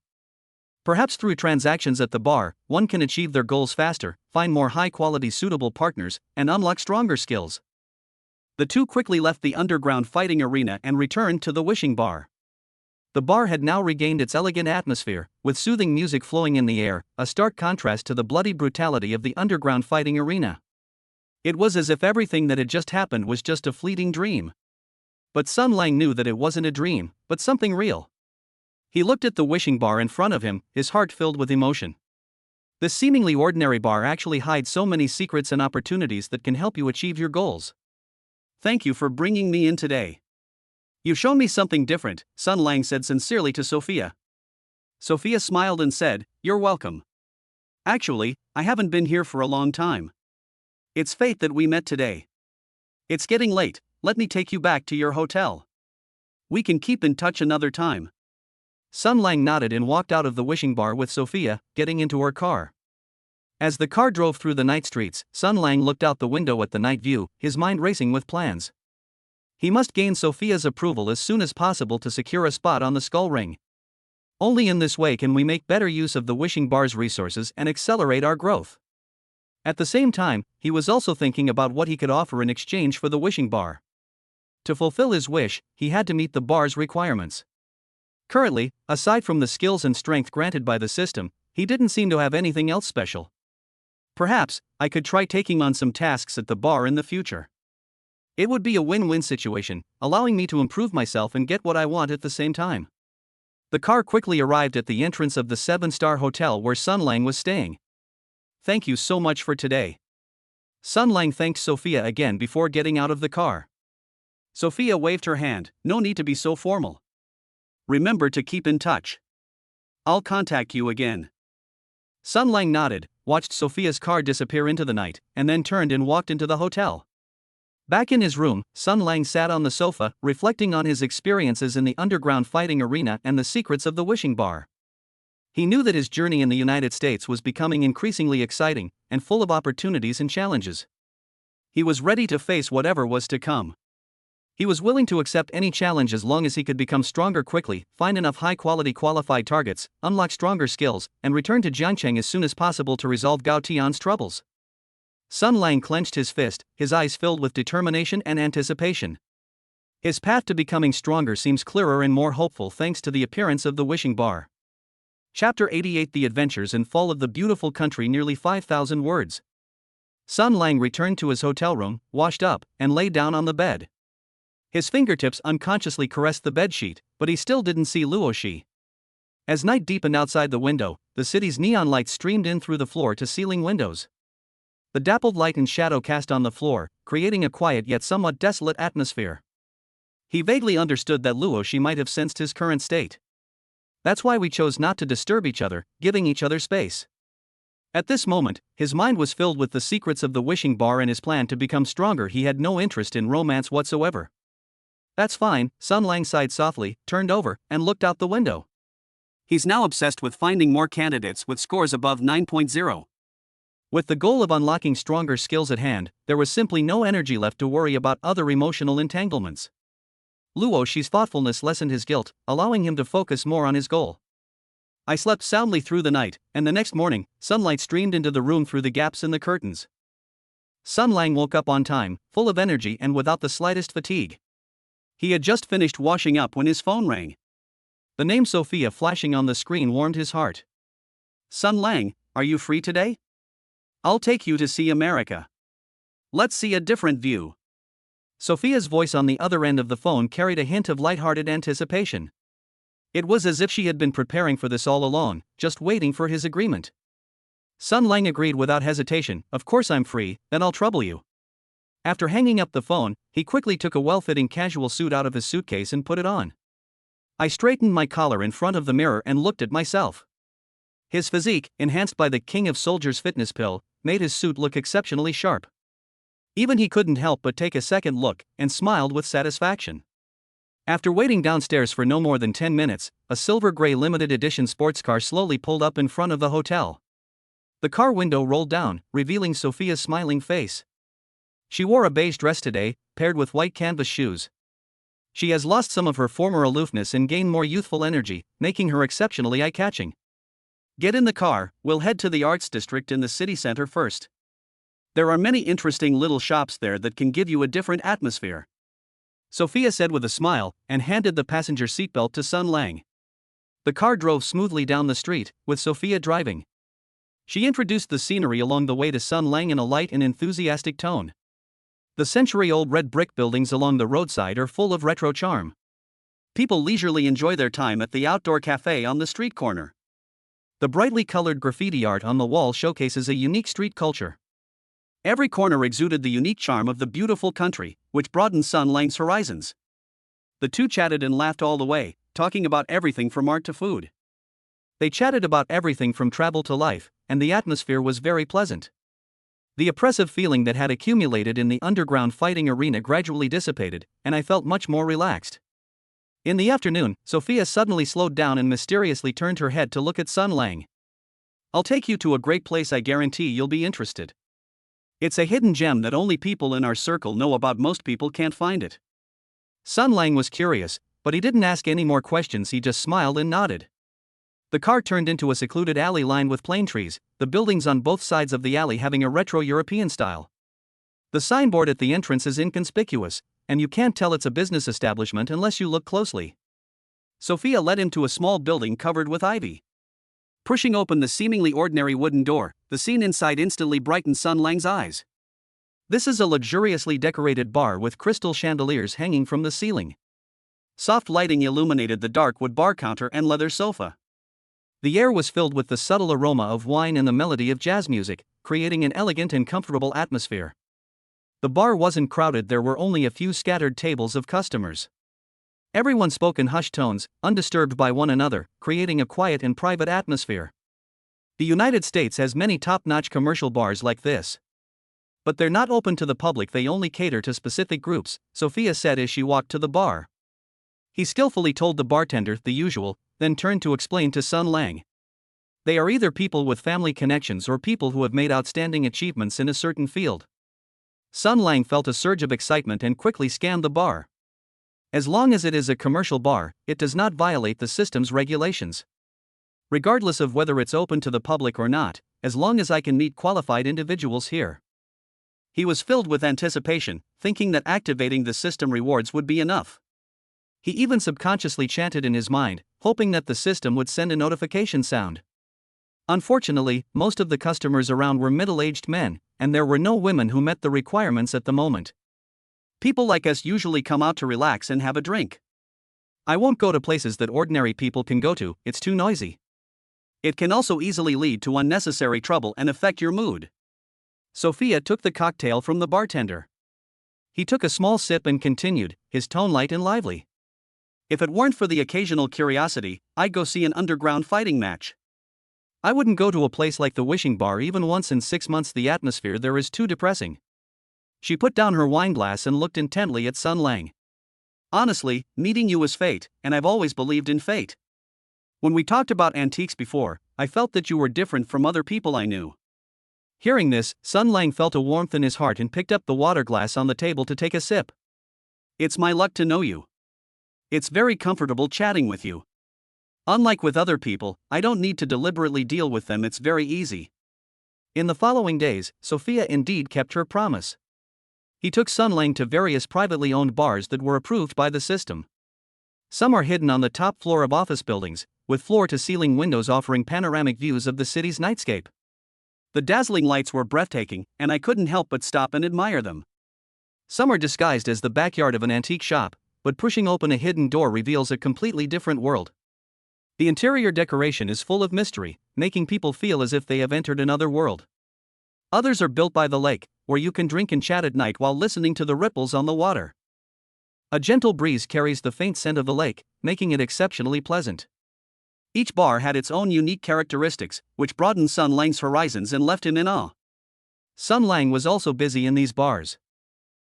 Perhaps through transactions at the bar, one can achieve their goals faster, find more high-quality suitable partners, and unlock stronger skills. The two quickly left the underground fighting arena and returned to the wishing bar. The bar had now regained its elegant atmosphere, with soothing music flowing in the air, a stark contrast to the bloody brutality of the underground fighting arena. It was as if everything that had just happened was just a fleeting dream. But Sun Lang knew that it wasn't a dream, but something real. He looked at the wishing bar in front of him, his heart filled with emotion. This seemingly ordinary bar actually hides so many secrets and opportunities that can help you achieve your goals. Thank you for bringing me in today. You've shown me something different, Sun Lang said sincerely to Sophia. Sophia smiled and said, You're welcome. Actually, I haven't been here for a long time. It's fate that we met today. It's getting late, let me take you back to your hotel. We can keep in touch another time. Sun Lang nodded and walked out of the wishing bar with Sophia, getting into her car. As the car drove through the night streets, Sun Lang looked out the window at the night view, his mind racing with plans. He must gain Sophia's approval as soon as possible to secure a spot on the skull ring. Only in this way can we make better use of the wishing bar's resources and accelerate our growth. At the same time, he was also thinking about what he could offer in exchange for the wishing bar. To fulfill his wish, he had to meet the bar's requirements. Currently, aside from the skills and strength granted by the system, he didn't seem to have anything else special. Perhaps, I could try taking on some tasks at the bar in the future. It would be a win-win situation, allowing me to improve myself and get what I want at the same time. The car quickly arrived at the entrance of the 7-star hotel where Sun Lang was staying. Thank you so much for today. Sun Lang thanked Sophia again before getting out of the car. Sophia waved her hand, no need to be so formal. Remember to keep in touch. I'll contact you again. Sun Lang nodded, watched Sophia's car disappear into the night, and then turned and walked into the hotel. Back in his room, Sun Lang sat on the sofa, reflecting on his experiences in the underground fighting arena and the secrets of the wishing bar. He knew that his journey in the United States was becoming increasingly exciting and full of opportunities and challenges. He was ready to face whatever was to come. He was willing to accept any challenge as long as he could become stronger quickly, find enough high-quality qualified targets, unlock stronger skills, and return to Jiangcheng as soon as possible to resolve Gao Tian's troubles. Sun Lang clenched his fist, his eyes filled with determination and anticipation. His path to becoming stronger seems clearer and more hopeful thanks to the appearance of the wishing bar. Chapter 88 The Adventures and Fall of the Beautiful Country. Nearly 5,000 words. Sun Lang returned to his hotel room, washed up, and lay down on the bed. His fingertips unconsciously caressed the bedsheet, but he still didn't see Luo Shi. As night deepened outside the window, the city's neon lights streamed in through the floor-to-ceiling windows. The dappled light and shadow cast on the floor, creating a quiet yet somewhat desolate atmosphere. He vaguely understood that Luo Shi might have sensed his current state. That's why we chose not to disturb each other, giving each other space. At this moment, his mind was filled with the secrets of the wishing bar and his plan to become stronger. He had no interest in romance whatsoever. That's fine, Sun Lang sighed softly, turned over, and looked out the window. He's now obsessed with finding more candidates with scores above 9.0. With the goal of unlocking stronger skills at hand, there was simply no energy left to worry about other emotional entanglements. Luo Shi's thoughtfulness lessened his guilt, allowing him to focus more on his goal. I slept soundly through the night, and the next morning, sunlight streamed into the room through the gaps in the curtains. Sun Lang woke up on time, full of energy and without the slightest fatigue. He had just finished washing up when his phone rang. The name Sophia flashing on the screen warmed his heart. Sun Lang, are you free today? I'll take you to see America. Let's see a different view. Sophia's voice on the other end of the phone carried a hint of lighthearted anticipation. It was as if she had been preparing for this all along, just waiting for his agreement. Sun Lang agreed without hesitation, of course I'm free, then I'll trouble you. After hanging up the phone, he quickly took a well-fitting casual suit out of his suitcase and put it on. I straightened my collar in front of the mirror and looked at myself. His physique, enhanced by the King of Soldiers fitness pill, made his suit look exceptionally sharp. Even he couldn't help but take a second look, and smiled with satisfaction. After waiting downstairs for no more than 10 minutes, a silver gray limited edition sports car slowly pulled up in front of the hotel. The car window rolled down, revealing Sophia's smiling face. She wore a beige dress today, paired with white canvas shoes. She has lost some of her former aloofness and gained more youthful energy, making her exceptionally eye-catching. Get in the car, we'll head to the arts district in the city center first. There are many interesting little shops there that can give you a different atmosphere. Sophia said with a smile, and handed the passenger seatbelt to Sun Lang. The car drove smoothly down the street, with Sophia driving. She introduced the scenery along the way to Sun Lang in a light and enthusiastic tone. The century-old red brick buildings along the roadside are full of retro charm. People leisurely enjoy their time at the outdoor cafe on the street corner. The brightly colored graffiti art on the wall showcases a unique street culture. Every corner exuded the unique charm of the beautiful country, which broadened Sun Lang's horizons. The two chatted and laughed all the way, talking about everything from art to food. They chatted about everything from travel to life, and the atmosphere was very pleasant. The oppressive feeling that had accumulated in the underground fighting arena gradually dissipated, and I felt much more relaxed. In the afternoon, Sophia suddenly slowed down and mysteriously turned her head to look at Sun Lang. I'll take you to a great place, I guarantee you'll be interested. It's a hidden gem that only people in our circle know about, most people can't find it. Sun Lang was curious, but he didn't ask any more questions, he just smiled and nodded. The car turned into a secluded alley lined with plane trees, the buildings on both sides of the alley having a retro European style. The signboard at the entrance is inconspicuous, and you can't tell it's a business establishment unless you look closely. Sophia led him to a small building covered with ivy. Pushing open the seemingly ordinary wooden door, the scene inside instantly brightened Sun Lang's eyes. This is a luxuriously decorated bar with crystal chandeliers hanging from the ceiling. Soft lighting illuminated the dark wood bar counter and leather sofa. The air was filled with the subtle aroma of wine and the melody of jazz music, creating an elegant and comfortable atmosphere. The bar wasn't crowded, there were only a few scattered tables of customers. Everyone spoke in hushed tones, undisturbed by one another, creating a quiet and private atmosphere. The United States has many top-notch commercial bars like this. But they're not open to the public, they only cater to specific groups, Sophia said as she walked to the bar. He skillfully told the bartender the usual, then turned to explain to Sun Lang. They are either people with family connections or people who have made outstanding achievements in a certain field. Sun Lang felt a surge of excitement and quickly scanned the bar. As long as it is a commercial bar, it does not violate the system's regulations. Regardless of whether it's open to the public or not, as long as I can meet qualified individuals here. He was filled with anticipation, thinking that activating the system rewards would be enough. He even subconsciously chanted in his mind, hoping that the system would send a notification sound. Unfortunately, most of the customers around were middle-aged men, and there were no women who met the requirements at the moment. People like us usually come out to relax and have a drink. I won't go to places that ordinary people can go to, it's too noisy. It can also easily lead to unnecessary trouble and affect your mood. Sophia took the cocktail from the bartender. He took a small sip and continued, his tone light and lively. If it weren't for the occasional curiosity, I'd go see an underground fighting match. I wouldn't go to a place like the Wishing Bar even once in 6 months. The atmosphere there is too depressing. She put down her wineglass and looked intently at Sun Lang. Honestly, meeting you was fate, and I've always believed in fate. When we talked about antiques before, I felt that you were different from other people I knew. Hearing this, Sun Lang felt a warmth in his heart and picked up the water glass on the table to take a sip. It's my luck to know you. It's very comfortable chatting with you. Unlike with other people, I don't need to deliberately deal with them, it's very easy. In the following days, Sophia indeed kept her promise. He took Sun Lang to various privately owned bars that were approved by the system. Some are hidden on the top floor of office buildings, with floor-to-ceiling windows offering panoramic views of the city's nightscape. The dazzling lights were breathtaking, and I couldn't help but stop and admire them. Some are disguised as the backyard of an antique shop, but pushing open a hidden door reveals a completely different world. The interior decoration is full of mystery, making people feel as if they have entered another world. Others are built by the lake, where you can drink and chat at night while listening to the ripples on the water. A gentle breeze carries the faint scent of the lake, making it exceptionally pleasant. Each bar had its own unique characteristics, which broadened Sun Lang's horizons and left him in awe. Sun Lang was also busy in these bars.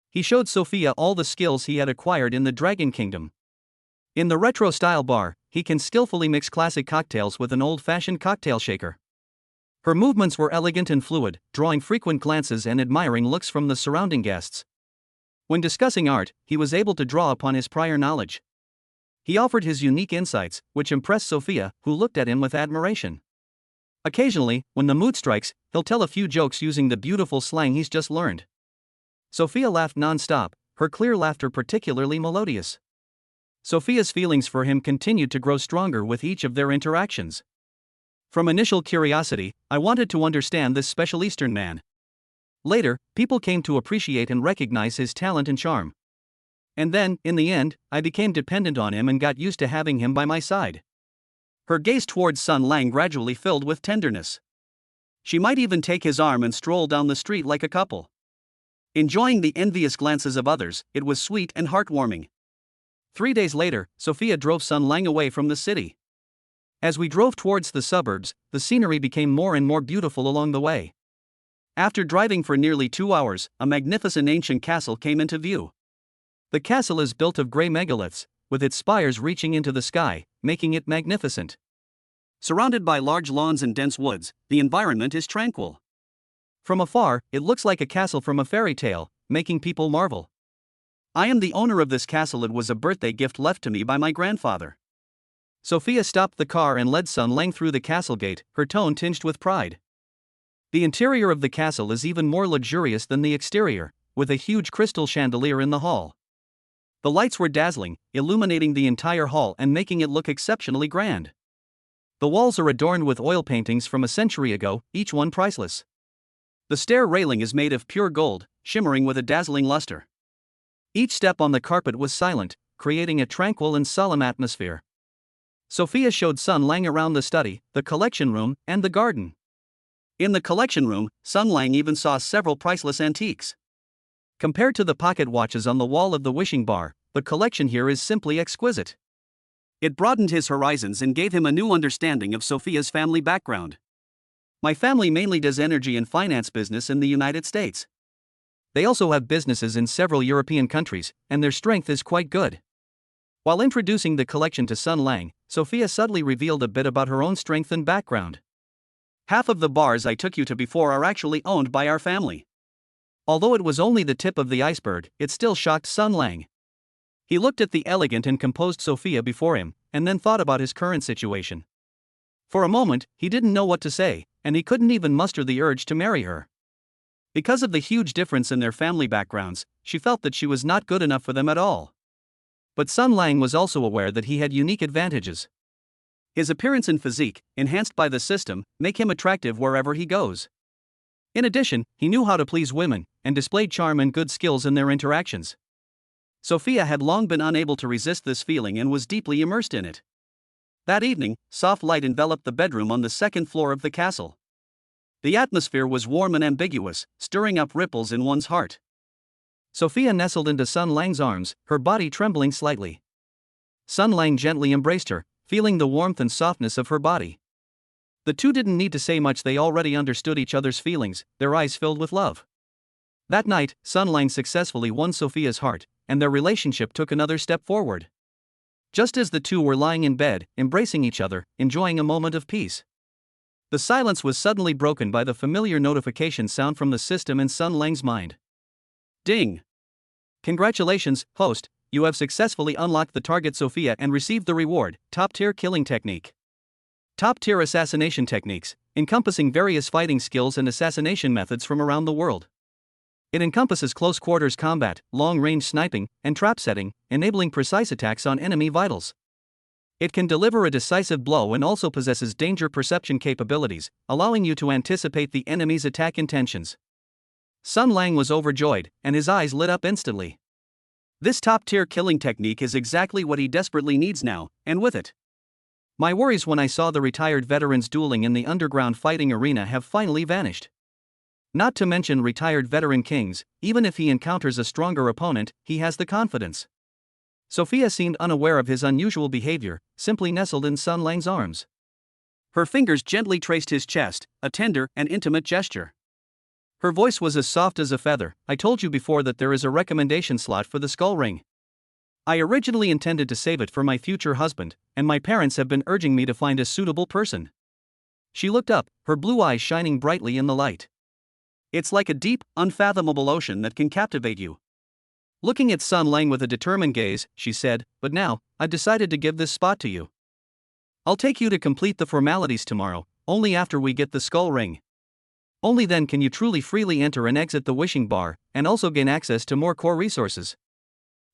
He showed Sophia all the skills he had acquired in the Dragon Kingdom. In the retro-style bar, he can skillfully mix classic cocktails with an old-fashioned cocktail shaker. Her movements were elegant and fluid, drawing frequent glances and admiring looks from the surrounding guests. When discussing art, he was able to draw upon his prior knowledge. He offered his unique insights, which impressed Sophia, who looked at him with admiration. Occasionally, when the mood strikes, he'll tell a few jokes using the beautiful slang he's just learned. Sophia laughed non-stop, her clear laughter particularly melodious. Sophia's feelings for him continued to grow stronger with each of their interactions. From initial curiosity, I wanted to understand this special Eastern man. Later, people came to appreciate and recognize his talent and charm. And then, in the end, I became dependent on him and got used to having him by my side. Her gaze towards Sun Lang gradually filled with tenderness. She might even take his arm and stroll down the street like a couple. Enjoying the envious glances of others, it was sweet and heartwarming. 3 days later, Sophia drove Sun Lang away from the city. As we drove towards the suburbs, the scenery became more and more beautiful along the way. After driving for nearly 2 hours, a magnificent ancient castle came into view. The castle is built of grey megaliths, with its spires reaching into the sky, making it magnificent. Surrounded by large lawns and dense woods, the environment is tranquil. From afar, it looks like a castle from a fairy tale, making people marvel. I am the owner of this castle. It was a birthday gift left to me by my grandfather. Sophia stopped the car and led Sun Lang through the castle gate, her tone tinged with pride. The interior of the castle is even more luxurious than the exterior, with a huge crystal chandelier in the hall. The lights were dazzling, illuminating the entire hall and making it look exceptionally grand. The walls are adorned with oil paintings from a century ago, each one priceless. The stair railing is made of pure gold, shimmering with a dazzling luster. Each step on the carpet was silent, creating a tranquil and solemn atmosphere. Sophia showed Sun Lang around the study, the collection room, and the garden. In the collection room, Sun Lang even saw several priceless antiques. Compared to the pocket watches on the wall of the Wishing Bar, the collection here is simply exquisite. It broadened his horizons and gave him a new understanding of Sophia's family background. My family mainly does energy and finance business in the United States. They also have businesses in several European countries, and their strength is quite good. While introducing the collection to Sun Lang, Sophia subtly revealed a bit about her own strength and background. Half of the bars I took you to before are actually owned by our family. Although it was only the tip of the iceberg, it still shocked Sun Lang. He looked at the elegant and composed Sophia before him, and then thought about his current situation. For a moment, he didn't know what to say, and he couldn't even muster the urge to marry her. Because of the huge difference in their family backgrounds, she felt that she was not good enough for them at all. But Sun Lang was also aware that he had unique advantages. His appearance and physique, enhanced by the system, make him attractive wherever he goes. In addition, he knew how to please women, and displayed charm and good skills in their interactions. Sophia had long been unable to resist this feeling and was deeply immersed in it. That evening, soft light enveloped the bedroom on the second floor of the castle. The atmosphere was warm and ambiguous, stirring up ripples in one's heart. Sophia nestled into Sun Lang's arms, her body trembling slightly. Sun Lang gently embraced her, feeling the warmth and softness of her body. The two didn't need to say much, they already understood each other's feelings, their eyes filled with love. That night, Sun Lang successfully won Sophia's heart, and their relationship took another step forward. Just as the two were lying in bed, embracing each other, enjoying a moment of peace, the silence was suddenly broken by the familiar notification sound from the system in Sun Lang's mind. Ding! Congratulations, host, you have successfully unlocked the target Sophia and received the reward, Top-Tier Killing Technique. Top-Tier Assassination Techniques, encompassing various fighting skills and assassination methods from around the world. It encompasses close-quarters combat, long-range sniping, and trap setting, enabling precise attacks on enemy vitals. It can deliver a decisive blow and also possesses danger perception capabilities, allowing you to anticipate the enemy's attack intentions. Sun Lang was overjoyed, and his eyes lit up instantly. This top-tier killing technique is exactly what he desperately needs now, and with it, my worries when I saw the retired veterans dueling in the underground fighting arena have finally vanished. Not to mention retired veteran kings, even if he encounters a stronger opponent, he has the confidence. Sophia seemed unaware of his unusual behavior, simply nestled in Sun Lang's arms. Her fingers gently traced his chest, a tender and intimate gesture. Her voice was as soft as a feather. I told you before that there is a recommendation slot for the skull ring. I originally intended to save it for my future husband, and my parents have been urging me to find a suitable person. She looked up, her blue eyes shining brightly in the light. It's like a deep, unfathomable ocean that can captivate you. Looking at Sun Lang with a determined gaze, she said, but now, I've decided to give this spot to you. I'll take you to complete the formalities tomorrow, only after we get the skull ring. Only then can you truly freely enter and exit the wishing bar, and also gain access to more core resources.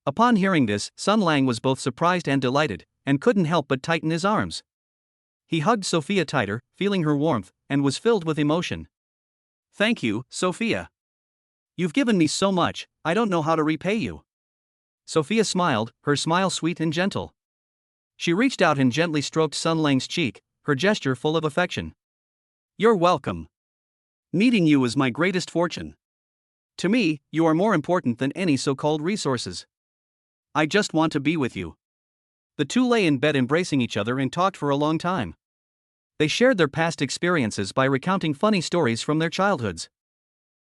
Upon hearing this, Sun Lang was both surprised and delighted, and couldn't help but tighten his arms. He hugged Sophia tighter, feeling her warmth, and was filled with emotion. Thank you, Sophia. You've given me so much, I don't know how to repay you. Sophia smiled, her smile sweet and gentle. She reached out and gently stroked Sun Lang's cheek, her gesture full of affection. You're welcome. Meeting you is my greatest fortune. To me, you are more important than any so-called resources. I just want to be with you. The two lay in bed embracing each other and talked for a long time. They shared their past experiences by recounting funny stories from their childhoods.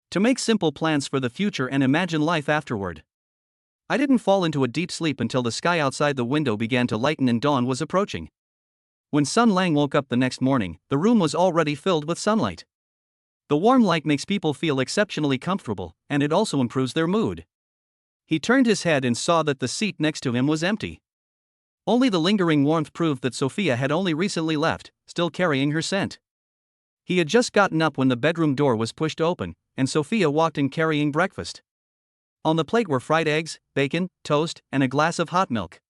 To make simple plans for the future and imagine life afterward. I didn't fall into a deep sleep until the sky outside the window began to lighten and dawn was approaching. When Sun Lang woke up the next morning, the room was already filled with sunlight. The warm light makes people feel exceptionally comfortable, and it also improves their mood. He turned his head and saw that the seat next to him was empty. Only the lingering warmth proved that Sophia had only recently left, still carrying her scent. He had just gotten up when the bedroom door was pushed open, and Sophia walked in carrying breakfast. On the plate were fried eggs, bacon, toast, and a glass of hot milk.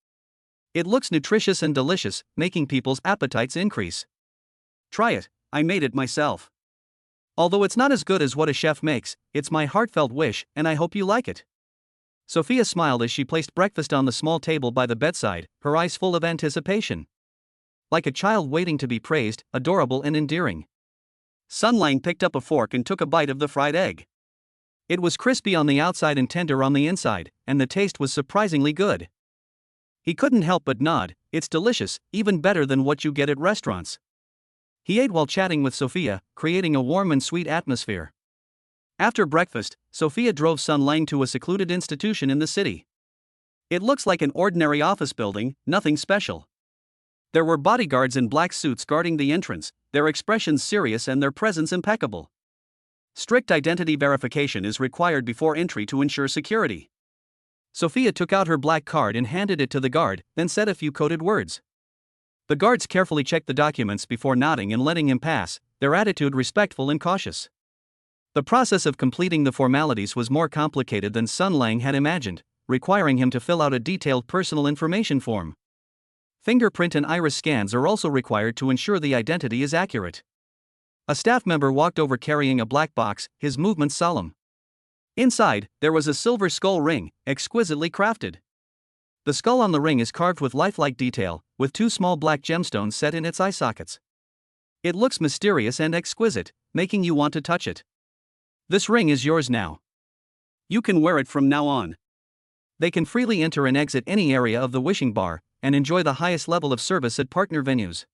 It looks nutritious and delicious, making people's appetites increase. Try it, I made it myself. Although it's not as good as what a chef makes, it's my heartfelt wish, and I hope you like it. Sophia smiled as she placed breakfast on the small table by the bedside, her eyes full of anticipation. Like a child waiting to be praised, adorable and endearing. Sun Lang picked up a fork and took a bite of the fried egg. It was crispy on the outside and tender on the inside, and the taste was surprisingly good. He couldn't help but nod. It's delicious, even better than what you get at restaurants. He ate while chatting with Sophia, creating a warm and sweet atmosphere. After breakfast, Sophia drove Sun Lang to a secluded institution in the city. It looks like an ordinary office building, nothing special. There were bodyguards in black suits guarding the entrance, their expressions serious and their presence impeccable. Strict identity verification is required before entry to ensure security. Sophia took out her black card and handed it to the guard, then said a few coded words. The guards carefully checked the documents before nodding and letting him pass, their attitude respectful and cautious. The process of completing the formalities was more complicated than Sun Lang had imagined, requiring him to fill out a detailed personal information form. Fingerprint and iris scans are also required to ensure the identity is accurate. A staff member walked over carrying a black box, his movements solemn. Inside, there was a silver skull ring, exquisitely crafted. The skull on the ring is carved with lifelike detail, with 2 small black gemstones set in its eye sockets. It looks mysterious and exquisite, making you want to touch it. This ring is yours now. You can wear it from now on. They can freely enter and exit any area of the wishing bar, and enjoy the highest level of service at partner venues.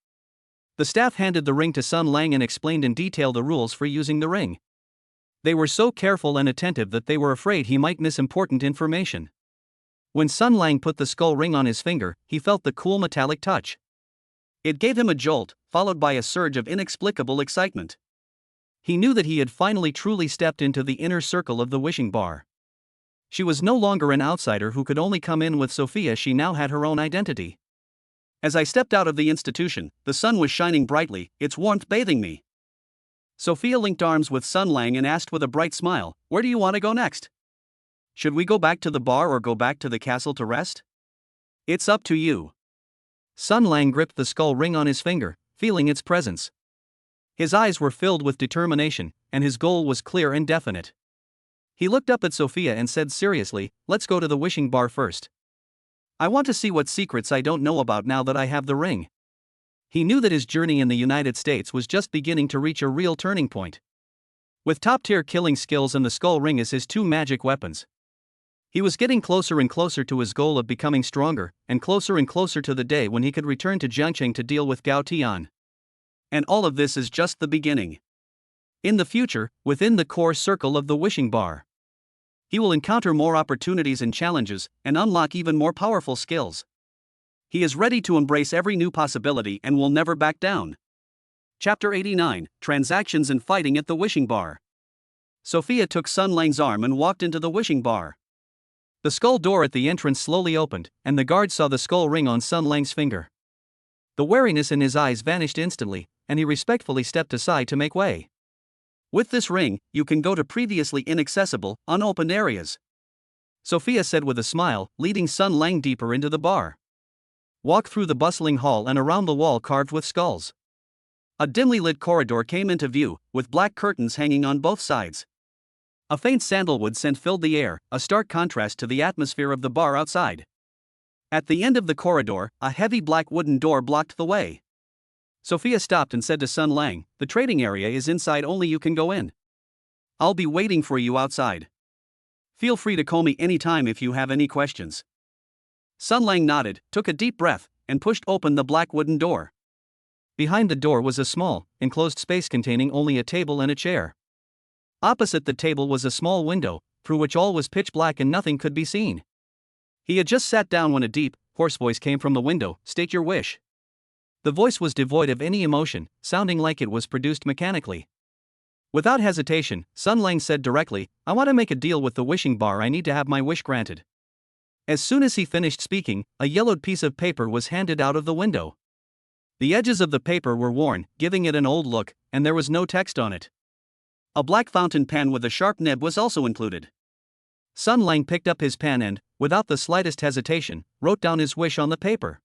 The staff handed the ring to Sun Lang and explained in detail the rules for using the ring. They were so careful and attentive that they were afraid he might miss important information. When Sun Lang put the skull ring on his finger, he felt the cool metallic touch. It gave him a jolt, followed by a surge of inexplicable excitement. He knew that he had finally truly stepped into the inner circle of the wishing bar. She was no longer an outsider who could only come in with Sophia, she now had her own identity. As I stepped out of the institution, the sun was shining brightly, its warmth bathing me. Sophia linked arms with Sun Lang and asked with a bright smile, "Where do you want to go next? Should we go back to the bar or go back to the castle to rest? It's up to you." Sun Lang gripped the skull ring on his finger, feeling its presence. His eyes were filled with determination, and his goal was clear and definite. He looked up at Sophia and said seriously, "Let's go to the wishing bar first. I want to see what secrets I don't know about now that I have the ring." He knew that his journey in the United States was just beginning to reach a real turning point. With top-tier killing skills and the skull ring as his 2 magic weapons, he was getting closer and closer to his goal of becoming stronger, and closer to the day when he could return to Jiangcheng to deal with Gao Tian. And all of this is just the beginning. In the future, within the core circle of the wishing bar, he will encounter more opportunities and challenges, and unlock even more powerful skills. He is ready to embrace every new possibility and will never back down. Chapter 89, Transactions and Fighting at the Wishing Bar. Sophia took Sun Lang's arm and walked into the wishing bar. The skull door at the entrance slowly opened, and the guard saw the skull ring on Sun Lang's finger. The wariness in his eyes vanished instantly, and he respectfully stepped aside to make way. "With this ring, you can go to previously inaccessible, unopened areas," Sophia said with a smile, leading Sun Lang deeper into the bar. Walk through the bustling hall and around the wall carved with skulls. A dimly lit corridor came into view, with black curtains hanging on both sides. A faint sandalwood scent filled the air, a stark contrast to the atmosphere of the bar outside. At the end of the corridor, a heavy black wooden door blocked the way. Sophia stopped and said to Sun Lang, "The trading area is inside, only you can go in. I'll be waiting for you outside. Feel free to call me anytime if you have any questions." Sun Lang nodded, took a deep breath, and pushed open the black wooden door. Behind the door was a small, enclosed space containing only a table and a chair. Opposite the table was a small window, through which all was pitch black and nothing could be seen. He had just sat down when a deep, hoarse voice came from the window, "State your wish." The voice was devoid of any emotion, sounding like it was produced mechanically. Without hesitation, Sun Lang said directly, "I want to make a deal with the wishing bar. I need to have my wish granted." As soon as he finished speaking, a yellowed piece of paper was handed out of the window. The edges of the paper were worn, giving it an old look, and there was no text on it. A black fountain pen with a sharp nib was also included. Sun Lang picked up his pen and, without the slightest hesitation, wrote down his wish on the paper.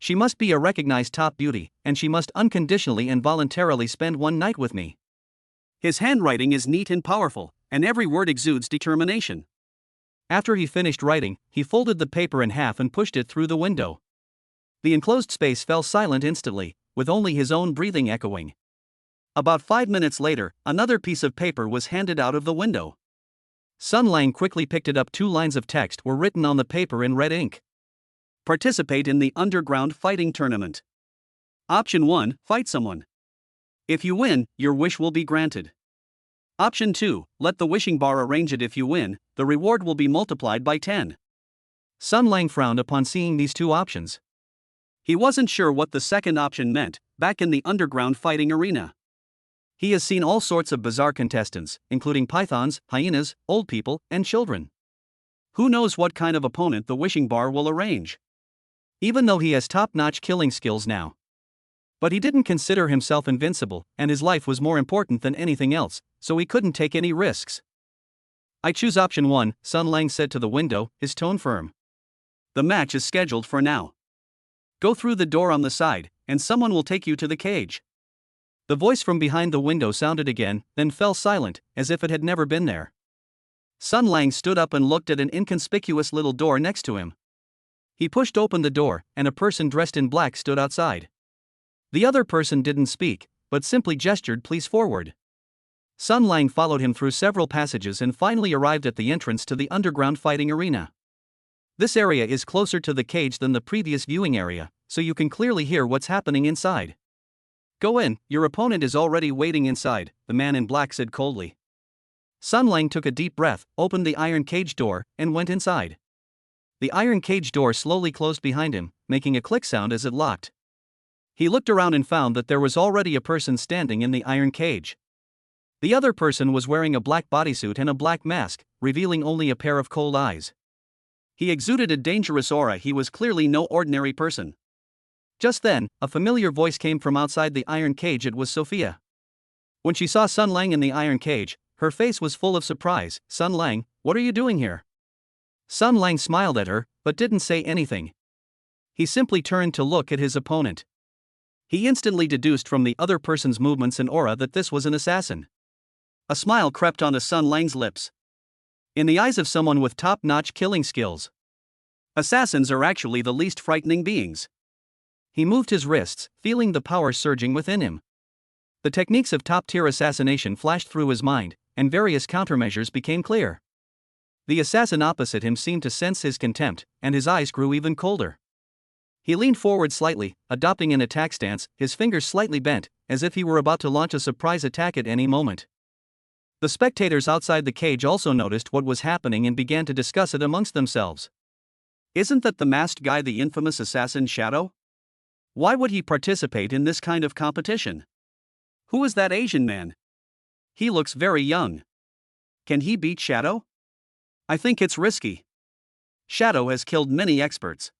She must be a recognized top beauty, and she must unconditionally and voluntarily spend one night with me. His handwriting is neat and powerful, and every word exudes determination. After he finished writing, he folded the paper in half and pushed it through the window. The enclosed space fell silent instantly, with only his own breathing echoing. About 5 minutes later, another piece of paper was handed out of the window. Sun Lang quickly picked it up. 2 lines of text were written on the paper in red ink. Participate in the underground fighting tournament. Option 1, fight someone. If you win, your wish will be granted. Option 2, let the wishing bar arrange it. If you win, the reward will be multiplied by 10. Sun Lang frowned upon seeing these 2 options. He wasn't sure what the second option meant, back in the underground fighting arena. He has seen all sorts of bizarre contestants, including pythons, hyenas, old people, and children. Who knows what kind of opponent the wishing bar will arrange? Even though he has top-notch killing skills now. But he didn't consider himself invincible, and his life was more important than anything else, so he couldn't take any risks. "I choose option 1, Sun Lang said to the window, his tone firm. "The match is scheduled for now. Go through the door on the side, and someone will take you to the cage. The voice from behind the window sounded again, then fell silent, as if it had never been there. Sun Lang stood up and looked at an inconspicuous little door next to him. He pushed open the door, and a person dressed in black stood outside. The other person didn't speak, but simply gestured please forward. Sun Lang followed him through several passages and finally arrived at the entrance to the underground fighting arena. This area is closer to the cage than the previous viewing area, so you can clearly hear what's happening inside. Go in, your opponent is already waiting inside, the man in black said coldly. Sun Lang took a deep breath, opened the iron cage door, and went inside. The iron cage door slowly closed behind him, making a click sound as it locked. He looked around and found that there was already a person standing in the iron cage. The other person was wearing a black bodysuit and a black mask, revealing only a pair of cold eyes. He exuded a dangerous aura. He was clearly no ordinary person. Just then, a familiar voice came from outside the iron cage. It was Sophia. When she saw Sun Lang in the iron cage, her face was full of surprise. Sun Lang, what are you doing here? Sun Lang smiled at her, but didn't say anything. He simply turned to look at his opponent. He instantly deduced from the other person's movements and aura that this was an assassin. A smile crept onto Sun Lang's lips. In the eyes of someone with top-notch killing skills, assassins are actually the least frightening beings. He moved his wrists, feeling the power surging within him. The techniques of top-tier assassination flashed through his mind, and various countermeasures became clear. The assassin opposite him seemed to sense his contempt, and his eyes grew even colder. He leaned forward slightly, adopting an attack stance, his fingers slightly bent, as if he were about to launch a surprise attack at any moment. The spectators outside the cage also noticed what was happening and began to discuss it amongst themselves. Isn't that the masked guy, the infamous assassin Shadow? Why would he participate in this kind of competition? Who is that Asian man? He looks very young. Can he beat Shadow? I think it's risky. Shadow has killed many experts.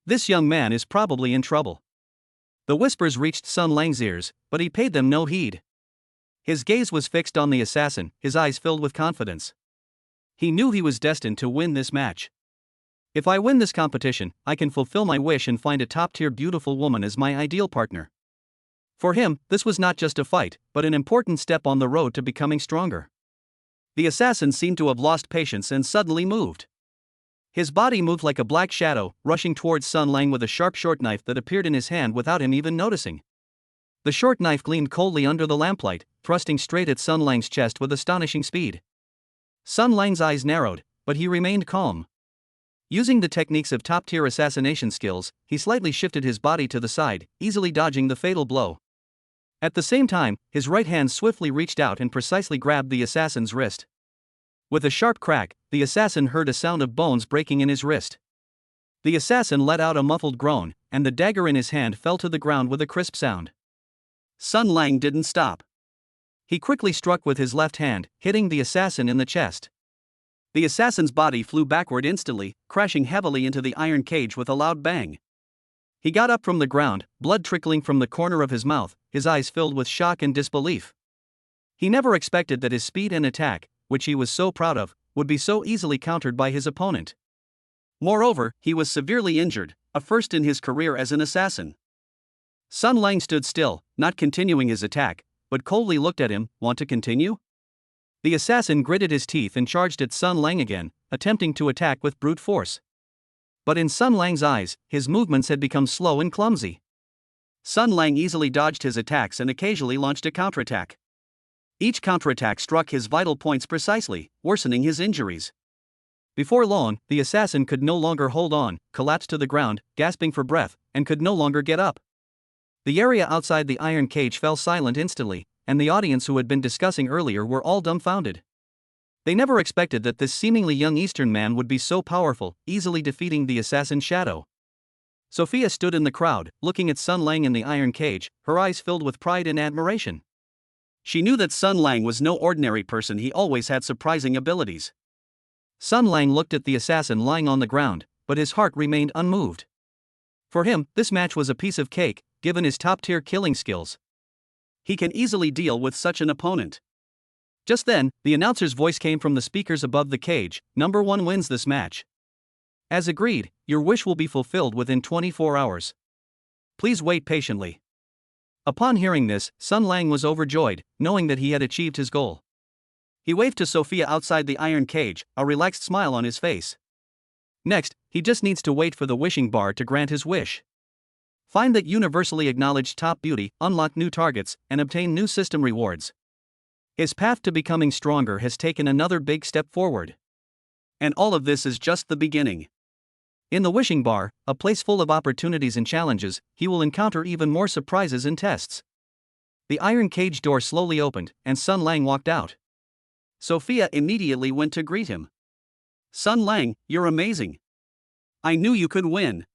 This young man is probably in trouble. The whispers reached Sun Lang's ears, but he paid them no heed. His gaze was fixed on the assassin, his eyes filled with confidence. He knew he was destined to win this match. If I win this competition, I can fulfill my wish and find a top-tier beautiful woman as my ideal partner. For him, this was not just a fight, but an important step on the road to becoming stronger. The assassin seemed to have lost patience and suddenly moved. His body moved like a black shadow, rushing towards Sun Lang with a sharp short knife that appeared in his hand without him even noticing. The short knife gleamed coldly under the lamplight, thrusting straight at Sun Lang's chest with astonishing speed. Sun Lang's eyes narrowed, but he remained calm. Using the techniques of top-tier assassination skills, he slightly shifted his body to the side, easily dodging the fatal blow. At the same time, his right hand swiftly reached out and precisely grabbed the assassin's wrist. With a sharp crack, the assassin heard a sound of bones breaking in his wrist. The assassin let out a muffled groan, and the dagger in his hand fell to the ground with a crisp sound. Sun Lang didn't stop. He quickly struck with his left hand, hitting the assassin in the chest. The assassin's body flew backward instantly, crashing heavily into the iron cage with a loud bang. He got up from the ground, blood trickling from the corner of his mouth, his eyes filled with shock and disbelief. He never expected that his speed and attack, which he was so proud of, would be so easily countered by his opponent. Moreover, he was severely injured, a first in his career as an assassin. Sun Lang stood still, not continuing his attack, but coldly looked at him. Want to continue? The assassin gritted his teeth and charged at Sun Lang again, attempting to attack with brute force. But in Sun Lang's eyes, his movements had become slow and clumsy. Sun Lang easily dodged his attacks and occasionally launched a counterattack. Each counterattack struck his vital points precisely, worsening his injuries. Before long, the assassin could no longer hold on, collapsed to the ground, gasping for breath, and could no longer get up. The area outside the iron cage fell silent instantly, and the audience who had been discussing earlier were all dumbfounded. They never expected that this seemingly young Eastern man would be so powerful, easily defeating the assassin Shadow. Sophia stood in the crowd, looking at Sun Lang in the iron cage, her eyes filled with pride and admiration. She knew that Sun Lang was no ordinary person. He always had surprising abilities. Sun Lang looked at the assassin lying on the ground, but his heart remained unmoved. For him, this match was a piece of cake, given his top-tier killing skills. He can easily deal with such an opponent. Just then, the announcer's voice came from the speakers above the cage. Number 1 wins this match. As agreed, your wish will be fulfilled within 24 hours. Please wait patiently. Upon hearing this, Sun Lang was overjoyed, knowing that he had achieved his goal. He waved to Sophia outside the iron cage, a relaxed smile on his face. Next, he just needs to wait for the wishing bar to grant his wish. Find that universally acknowledged top beauty, unlock new targets, and obtain new system rewards. His path to becoming stronger has taken another big step forward. And all of this is just the beginning. In the wishing bar, a place full of opportunities and challenges, he will encounter even more surprises and tests. The iron cage door slowly opened, and Sun Lang walked out. Sophia immediately went to greet him. Sun Lang, you're amazing. I knew you could win.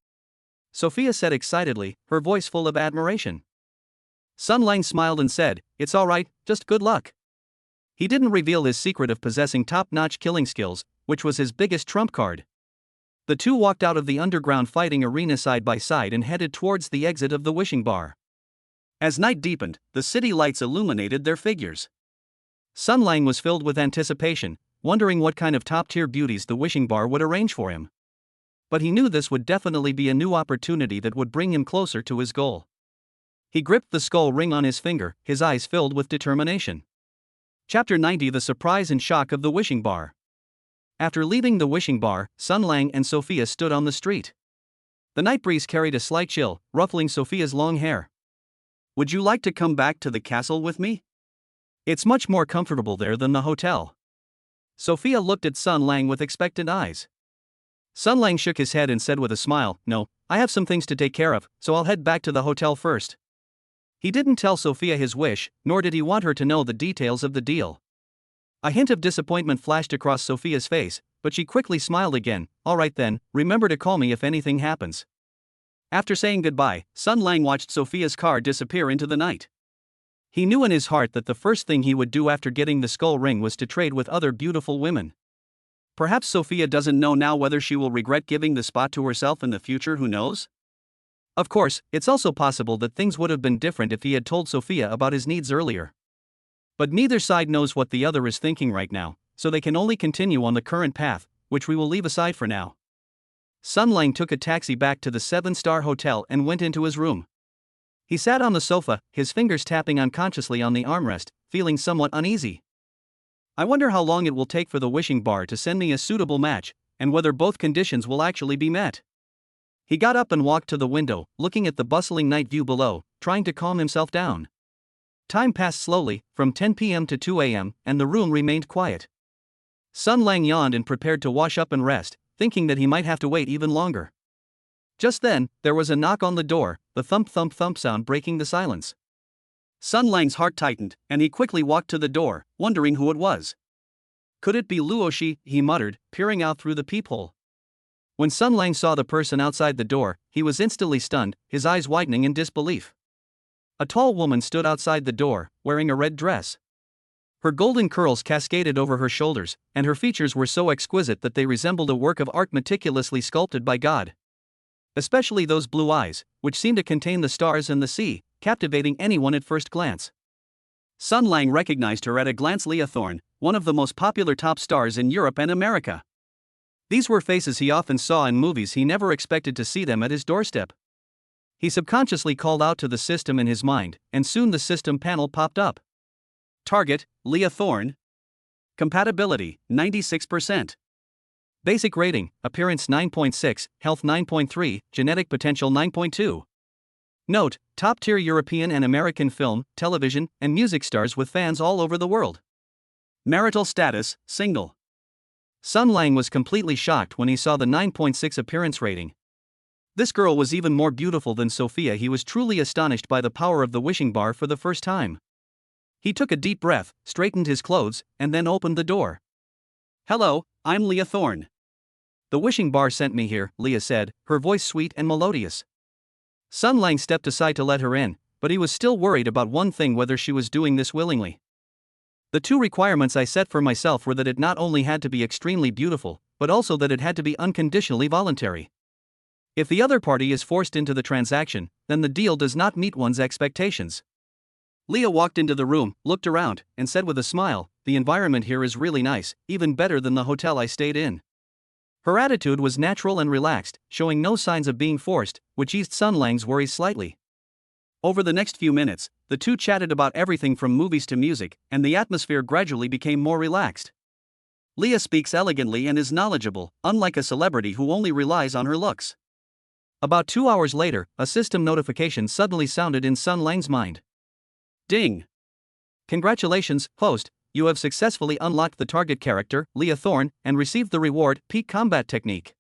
Sophia said excitedly, her voice full of admiration. Sun Lang smiled and said, It's alright, just good luck. He didn't reveal his secret of possessing top-notch killing skills, which was his biggest trump card. The two walked out of the underground fighting arena side by side and headed towards the exit of the wishing bar. As night deepened, the city lights illuminated their figures. Sun Lang was filled with anticipation, wondering what kind of top-tier beauties the wishing bar would arrange for him. But he knew this would definitely be a new opportunity that would bring him closer to his goal. He gripped the skull ring on his finger, his eyes filled with determination. Chapter 90: The Surprise and Shock of the Wishing Bar. After leaving the wishing bar, Sun Lang and Sophia stood on the street. The night breeze carried a slight chill, ruffling Sophia's long hair. Would you like to come back to the castle with me? It's much more comfortable there than the hotel. Sophia looked at Sun Lang with expectant eyes. Sun Lang shook his head and said with a smile, No, I have some things to take care of, so I'll head back to the hotel first. He didn't tell Sophia his wish, nor did he want her to know the details of the deal. A hint of disappointment flashed across Sophia's face, but she quickly smiled again. All right then, remember to call me if anything happens. After saying goodbye, Sun Lang watched Sophia's car disappear into the night. He knew in his heart that the first thing he would do after getting the skull ring was to trade with other beautiful women. Perhaps Sophia doesn't know now whether she will regret giving the spot to herself in the future, who knows? Of course, it's also possible that things would have been different if he had told Sophia about his needs earlier. But neither side knows what the other is thinking right now, so they can only continue on the current path, which we will leave aside for now. Sun Lang took a taxi back to the 7-star hotel and went into his room. He sat on the sofa, his fingers tapping unconsciously on the armrest, feeling somewhat uneasy. I wonder how long it will take for the wishing bar to send me a suitable match, and whether both conditions will actually be met. He got up and walked to the window, looking at the bustling night view below, trying to calm himself down. Time passed slowly, from 10 p.m. to 2 a.m., and the room remained quiet. Sun Lang yawned and prepared to wash up and rest, thinking that he might have to wait even longer. Just then, there was a knock on the door, the thump-thump-thump sound breaking the silence. Sun Lang's heart tightened, and he quickly walked to the door, wondering who it was. Could it be Luoshi, he muttered, peering out through the peephole. When Sun Lang saw the person outside the door, he was instantly stunned, his eyes widening in disbelief. A tall woman stood outside the door, wearing a red dress. Her golden curls cascaded over her shoulders, and her features were so exquisite that they resembled a work of art meticulously sculpted by God. Especially those blue eyes, which seemed to contain the stars and the sea, captivating anyone at first glance. Sun Lang recognized her at a glance. Leah Thorne, one of the most popular top stars in Europe and America. These were faces he often saw in movies. He never expected to see them at his doorstep. He subconsciously called out to the system in his mind, and soon the system panel popped up. Target, Leah Thorne. Compatibility, 96%. Basic rating, appearance 9.6, health 9.3, genetic potential 9.2. Note, top-tier European and American film, television, and music stars with fans all over the world. Marital status, single. Sun Lang was completely shocked when he saw the 9.6 appearance rating. This girl was even more beautiful than Sophia. He was truly astonished by the power of the wishing bar for the first time. He took a deep breath, straightened his clothes, and then opened the door. Hello, I'm Leah Thorne. The wishing bar sent me here, Leah said, her voice sweet and melodious. Sun Lang stepped aside to let her in, but he was still worried about one thing: whether she was doing this willingly. The two requirements I set for myself were that it not only had to be extremely beautiful, but also that it had to be unconditionally voluntary. If the other party is forced into the transaction, then the deal does not meet one's expectations. Leah walked into the room, looked around, and said with a smile, The environment here is really nice, even better than the hotel I stayed in. Her attitude was natural and relaxed, showing no signs of being forced, which eased Sun Lang's worries slightly. Over the next few minutes, the two chatted about everything from movies to music, and the atmosphere gradually became more relaxed. Leah speaks elegantly and is knowledgeable, unlike a celebrity who only relies on her looks. About 2 hours later, a system notification suddenly sounded in Sun Lang's mind. Ding! Congratulations, host, you have successfully unlocked the target character, Leah Thorne, and received the reward, Peak Combat Technique.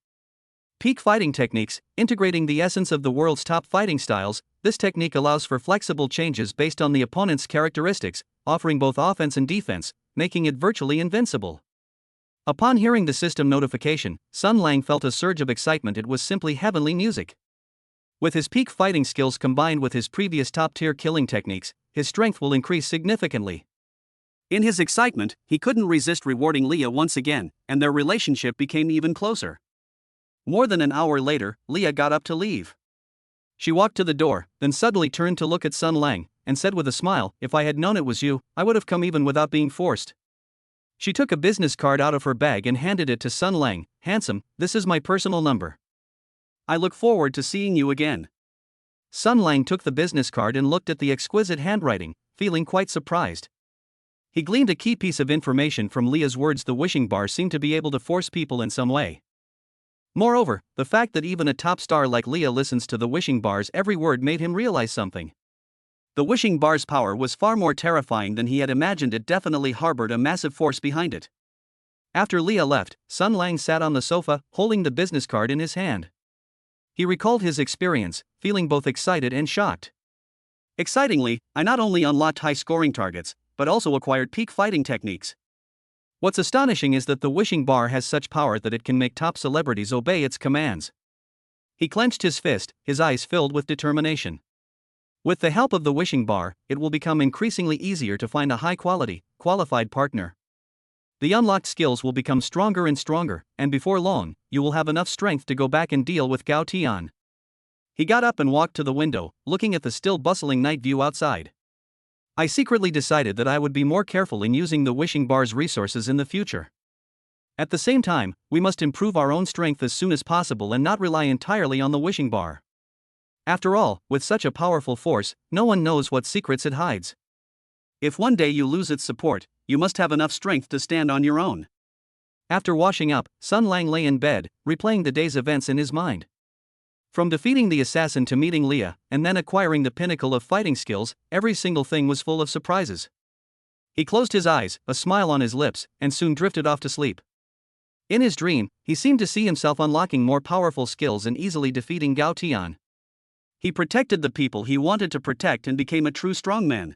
Peak Fighting Techniques, integrating the essence of the world's top fighting styles. This technique allows for flexible changes based on the opponent's characteristics, offering both offense and defense, making it virtually invincible. Upon hearing the system notification, Sun Lang felt a surge of excitement. It was simply heavenly music. With his peak fighting skills combined with his previous top-tier killing techniques, his strength will increase significantly. In his excitement, he couldn't resist rewarding Leah once again, and their relationship became even closer. More than an hour later, Leah got up to leave. She walked to the door, then suddenly turned to look at Sun Lang, and said with a smile, "If I had known it was you, I would have come even without being forced." She took a business card out of her bag and handed it to Sun Lang. "Handsome, this is my personal number. I look forward to seeing you again." Sun Lang took the business card and looked at the exquisite handwriting, feeling quite surprised. He gleaned a key piece of information from Leah's words. The wishing bar seemed to be able to force people in some way. Moreover, the fact that even a top star like Leah listens to the wishing bar's every word made him realize something. The wishing bar's power was far more terrifying than he had imagined. It definitely harbored a massive force behind it. After Leah left, Sun Lang sat on the sofa, holding the business card in his hand. He recalled his experience, feeling both excited and shocked. Excitingly, I not only unlocked high-scoring targets, but also acquired peak fighting techniques. What's astonishing is that the wishing bar has such power that it can make top celebrities obey its commands. He clenched his fist, his eyes filled with determination. With the help of the wishing bar, it will become increasingly easier to find a high-quality, qualified partner. The unlocked skills will become stronger and stronger, and before long, you will have enough strength to go back and deal with Gao Tian. He got up and walked to the window, looking at the still bustling night view outside. I secretly decided that I would be more careful in using the wishing bar's resources in the future. At the same time, we must improve our own strength as soon as possible and not rely entirely on the wishing bar. After all, with such a powerful force, no one knows what secrets it hides. If one day you lose its support, you must have enough strength to stand on your own. After washing up, Sun Lang lay in bed, replaying the day's events in his mind. From defeating the assassin to meeting Leah, and then acquiring the pinnacle of fighting skills, every single thing was full of surprises. He closed his eyes, a smile on his lips, and soon drifted off to sleep. In his dream, he seemed to see himself unlocking more powerful skills and easily defeating Gao Tian. He protected the people he wanted to protect and became a true strongman.